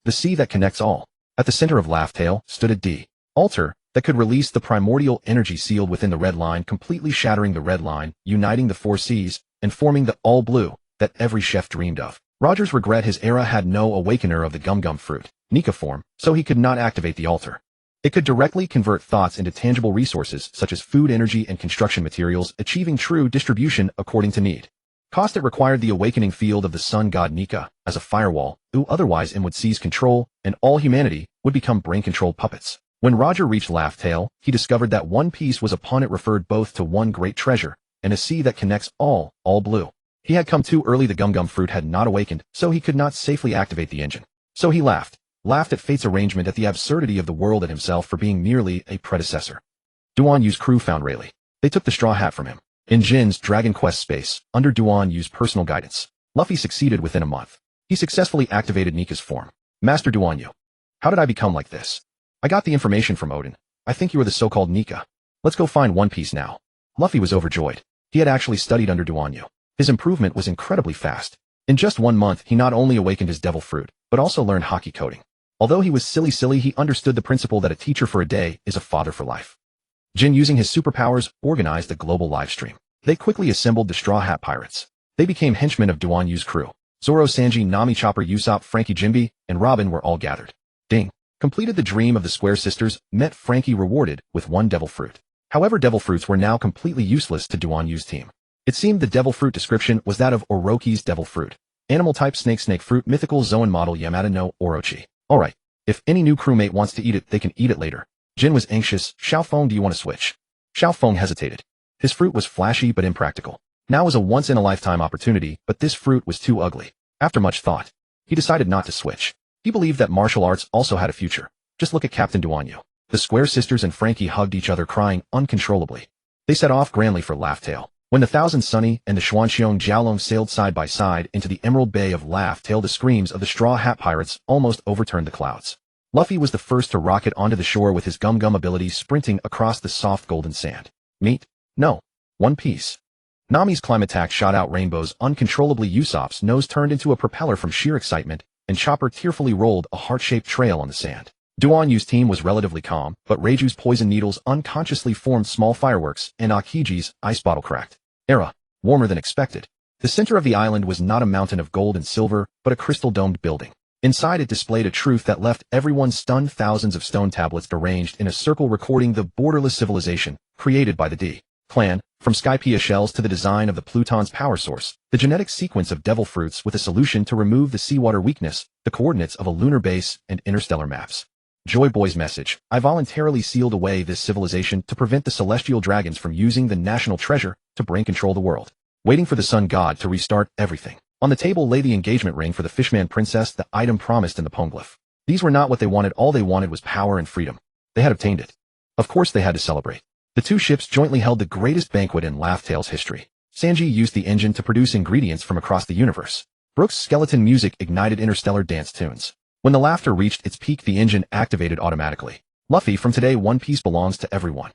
A: The sea that connects all. At the center of Laugh Tale stood a D altar that could release the primordial energy sealed within the red line, completely shattering the red line, uniting the 4 seas, and forming the all blue that every chef dreamed of. Rogers regret his era had no awakener of the gum-gum fruit, Nika form, so he could not activate the altar. It could directly convert thoughts into tangible resources such as food, energy, and construction materials, achieving true distribution according to need. Cost: it required the awakening field of the sun god Nika as a firewall, who otherwise would seize control, and all humanity would become brain-controlled puppets. When Roger reached Laugh Tale, he discovered that One Piece was upon it, referred both to one great treasure and a sea that connects all blue. He had come too early. The gum-gum fruit had not awakened, so he could not safely activate the engine. So he laughed at fate's arrangement, at the absurdity of the world, and himself for being merely a predecessor. Duan Yu's crew found Rayleigh. They took the straw hat from him. In Jin's Dragon Quest space, under Duan Yu's personal guidance, Luffy succeeded within a month. He successfully activated Nika's form. Master Duan Yu. How did I become like this? I got the information from Odin. I think you are the so-called Nika. Let's go find One Piece now. Luffy was overjoyed. He had actually studied under Duan Yu. His improvement was incredibly fast. In just 1 month, he not only awakened his devil fruit, but also learned hockey coding. Although he was silly, he understood the principle that a teacher for a day is a father for life. Jin, using his superpowers, organized a global livestream. They quickly assembled the Straw Hat Pirates. They became henchmen of Duan Yu's crew. Zoro, Sanji, Nami, Chopper, Usopp, Frankie, Jinbe, and Robin were all gathered. Ding. Completed the dream of the Square Sisters, met Frankie rewarded with 1 devil fruit. However, devil fruits were now completely useless to Duan Yu's team. It seemed the devil fruit description was that of Orochi's devil fruit. Animal type snake fruit, mythical Zoan model Yamada no Orochi. Alright, if any new crewmate wants to eat it, they can eat it later. Jin was anxious. Xiao Feng, do you want to switch? Xiao Feng hesitated. His fruit was flashy but impractical. Now was a once-in-a-lifetime opportunity, but this fruit was too ugly. After much thought, he decided not to switch. He believed that martial arts also had a future. Just look at Captain Duan Yu. The Square Sisters and Frankie hugged each other, crying uncontrollably. They set off grandly for Laugh Tale. When the Thousand Sunny and the Xuanxiong Jiaolong sailed side by side into the Emerald Bay of Laugh Tale, the screams of the Straw Hat Pirates almost overturned the clouds. Luffy was the first to rocket onto the shore with his gum-gum abilities, sprinting across the soft golden sand. Meet? No. One Piece. Nami's climb attack shot out rainbows uncontrollably. Usopp's nose turned into a propeller from sheer excitement, and Chopper tearfully rolled a heart-shaped trail on the sand. Duan Yu's team was relatively calm, but Reiju's poison needles unconsciously formed small fireworks, and Akiji's ice bottle cracked. Era. Warmer than expected. The center of the island was not a mountain of gold and silver, but a crystal-domed building. Inside it displayed a truth that left everyone stunned. Thousands of stone tablets arranged in a circle recording the borderless civilization created by the D clan, from Skypea shells to the design of the Pluton's power source, the genetic sequence of devil fruits with a solution to remove the seawater weakness, the coordinates of a lunar base, and interstellar maps. Joy Boy's message. I voluntarily sealed away this civilization to prevent the celestial dragons from using the national treasure to brain control the world. Waiting for the sun god to restart everything. On the table lay the engagement ring for the Fishman princess, the item promised in the poneglyph. These were not what they wanted. All they wanted was power and freedom. They had obtained it. Of course they had to celebrate. The two ships jointly held the greatest banquet in Laugh Tale's history. Sanji used the engine to produce ingredients from across the universe. Brooks' skeleton music ignited interstellar dance tunes. When the laughter reached its peak, the engine activated automatically. Luffy, from today, One Piece belongs to everyone.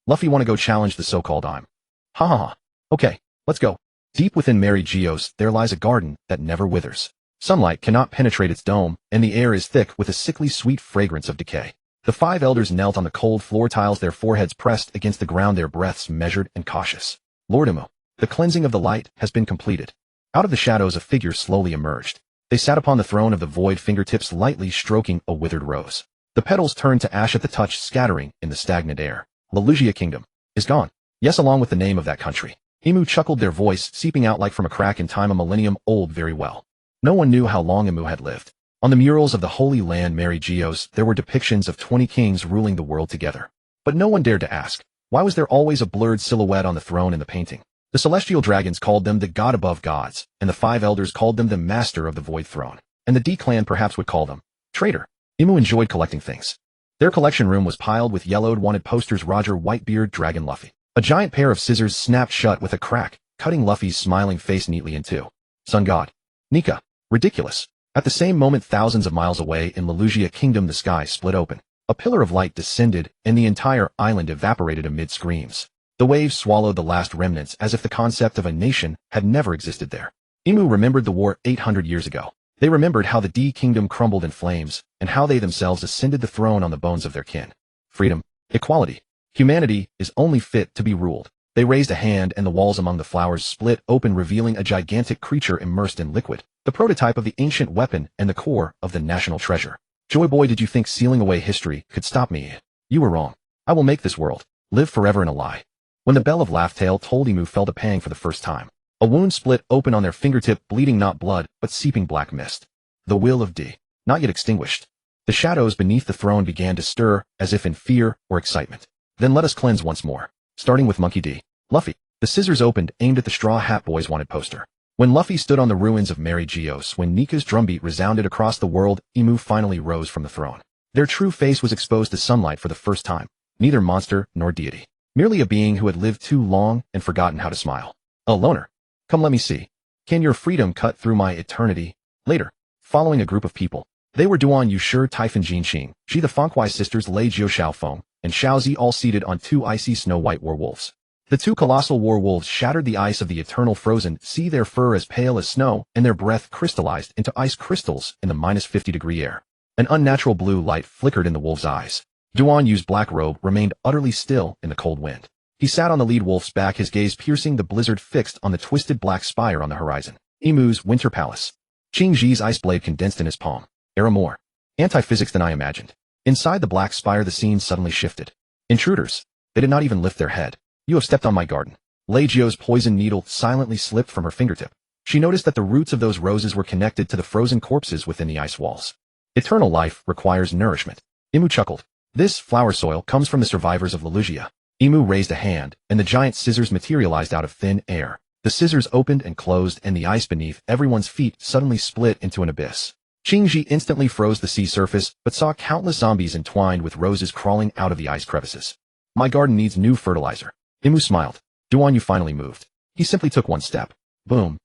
A: Luffy, wanna go challenge the so-called I'm. Ha ha ha. Okay, let's go. Deep within Mary Geos, there lies a garden that never withers. Sunlight cannot penetrate its dome, and the air is thick with a sickly sweet fragrance of decay. The 5 elders knelt on the cold floor tiles, their foreheads pressed against the ground, their breaths measured and cautious. Lord Imu, the cleansing of the light has been completed. Out of the shadows a figure slowly emerged. They sat upon the throne of the void, fingertips lightly stroking a withered rose. The petals turned to ash at the touch, scattering in the stagnant air. Lelugia Kingdom is gone. Yes, along with the name of that country. Imu chuckled, their voice seeping out like from a crack in time, a millennium old. Very well. No one knew how long Imu had lived. On the murals of the Holy Land Mary Geos, there were depictions of 20 kings ruling the world together. But no one dared to ask, why was there always a blurred silhouette on the throne in the painting? The celestial dragons called them the god above gods, and the 5 elders called them the master of the void throne. And the D clan perhaps would call them traitor. Imu enjoyed collecting things. Their collection room was piled with yellowed wanted posters. Roger Whitebeard, Dragon Luffy. A giant pair of scissors snapped shut with a crack, cutting Luffy's smiling face neatly in two. Sun God. Nika. Ridiculous. At the same moment, thousands of miles away in Lelugia Kingdom, the sky split open. A pillar of light descended, and the entire island evaporated amid screams. The waves swallowed the last remnants as if the concept of a nation had never existed there. Imu remembered the war 800 years ago. They remembered how the D Kingdom crumbled in flames, and how they themselves ascended the throne on the bones of their kin. Freedom. Equality. Humanity is only fit to be ruled. They raised a hand, and the walls among the flowers split open, revealing a gigantic creature immersed in liquid, the prototype of the ancient weapon and the core of the national treasure. Joy Boy, did you think sealing away history could stop me? You were wrong. I will make this world live forever in a lie. When the bell of Laugh Tale tolled, Imu felt a pang for the first time. A wound split open on their fingertip, bleeding not blood, but seeping black mist. The will of D. Not yet extinguished. The shadows beneath the throne began to stir, as if in fear or excitement. Then let us cleanse once more. Starting with Monkey D. Luffy. The scissors opened, aimed at the Straw Hat Boys wanted poster. When Luffy stood on the ruins of Mary Geos, when Nika's drumbeat resounded across the world, Imu finally rose from the throne. Their true face was exposed to sunlight for the first time, neither monster nor deity. Merely a being who had lived too long and forgotten how to smile. A loner. Come let me see. Can your freedom cut through my eternity? Later, following a group of people. They were Duan Yushi, Typhon Jinxing, Shi the Fenghuai sisters Lei Jiu Xiaofeng, and Xiaozi, all seated on two icy snow-white werewolves. The two colossal werewolves shattered the ice of the eternal frozen sea, their fur as pale as snow, and their breath crystallized into ice crystals in the -50-degree air. An unnatural blue light flickered in the wolf's eyes. Duan Yu's black robe remained utterly still in the cold wind. He sat on the lead wolf's back, his gaze piercing the blizzard fixed on the twisted black spire on the horizon. Imu's winter palace. Qing Ji's ice blade condensed in his palm. Era more anti-physics than I imagined. Inside the black spire the scene suddenly shifted. Intruders. They did not even lift their head. You have stepped on my garden. Lei Jio's poison needle silently slipped from her fingertip. She noticed that the roots of those roses were connected to the frozen corpses within the ice walls. Eternal life requires nourishment. Imu chuckled. This flower soil comes from the survivors of Lelugia. Imu raised a hand, and the giant scissors materialized out of thin air. The scissors opened and closed, and the ice beneath everyone's feet suddenly split into an abyss. Qingji instantly froze the sea surface, but saw countless zombies entwined with roses crawling out of the ice crevices. My garden needs new fertilizer. Imu smiled. Duan Yu finally moved. He simply took one step. Boom.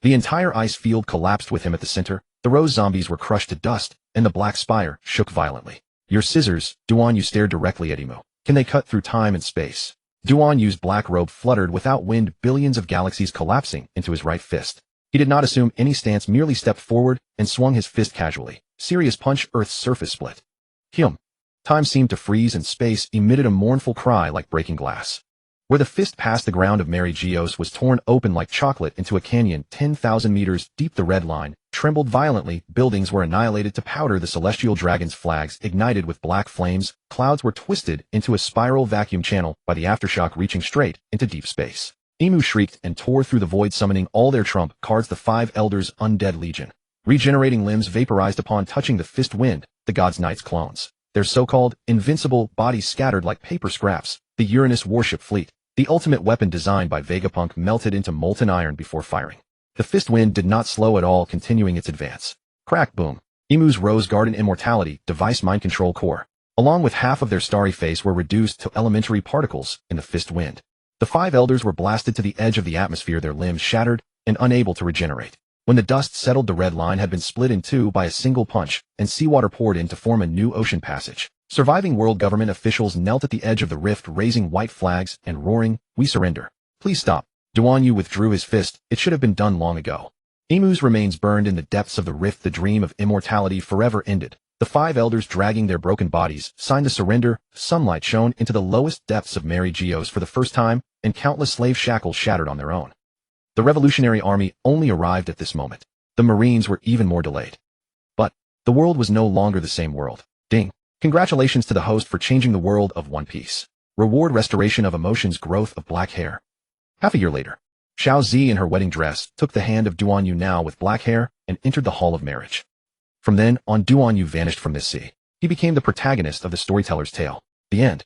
A: The entire ice field collapsed with him at the center. The rose zombies were crushed to dust, and the black spire shook violently. Your scissors, Duan Yu stared directly at Imu. Can they cut through time and space? Duan Yu's black robe fluttered without wind, billions of galaxies collapsing into his right fist. He did not assume any stance, merely stepped forward and swung his fist casually. Serious punch, Earth's surface split. Hyum. Time seemed to freeze and space emitted a mournful cry like breaking glass. Where the fist passed, the ground of Mary Geos was torn open like chocolate into a canyon 10,000 meters deep. The red line trembled violently. Buildings were annihilated to powder. The celestial dragon's flags ignited with black flames. Clouds were twisted into a spiral vacuum channel by the aftershock, reaching straight into deep space. Imu shrieked and tore through the void, summoning all their trump cards. The five elders' undead legion. Regenerating limbs vaporized upon touching the fist wind. The gods' knights clones. Their so-called invincible bodies scattered like paper scraps. The Uranus warship fleet. The ultimate weapon designed by Vegapunk melted into molten iron before firing. The fist wind did not slow at all, continuing its advance. Crack, boom. Imu's Rose Garden Immortality device mind control core, along with half of their starry face, were reduced to elementary particles in the fist wind. The five elders were blasted to the edge of the atmosphere, their limbs shattered and unable to regenerate. When the dust settled, the red line had been split in two by a single punch, and seawater poured in to form a new ocean passage. Surviving world government officials knelt at the edge of the rift, raising white flags and roaring, "We surrender. Please stop." Duan Yu withdrew his fist. It should have been done long ago. Imu's remains burned in the depths of the rift. The dream of immortality forever ended. The five elders, dragging their broken bodies, signed the surrender. Sunlight shone into the lowest depths of Mary Geos for the first time, and countless slave shackles shattered on their own. The Revolutionary Army only arrived at this moment. The Marines were even more delayed. But the world was no longer the same world. Ding. Congratulations to the host for changing the world of One Piece. Reward: restoration of emotions, growth of black hair. Half a year later, Xiao Zi in her wedding dress took the hand of Duan Yu, now with black hair, and entered the hall of marriage. From then on, Duan Yu vanished from this sea. He became the protagonist of the storyteller's tale. The end.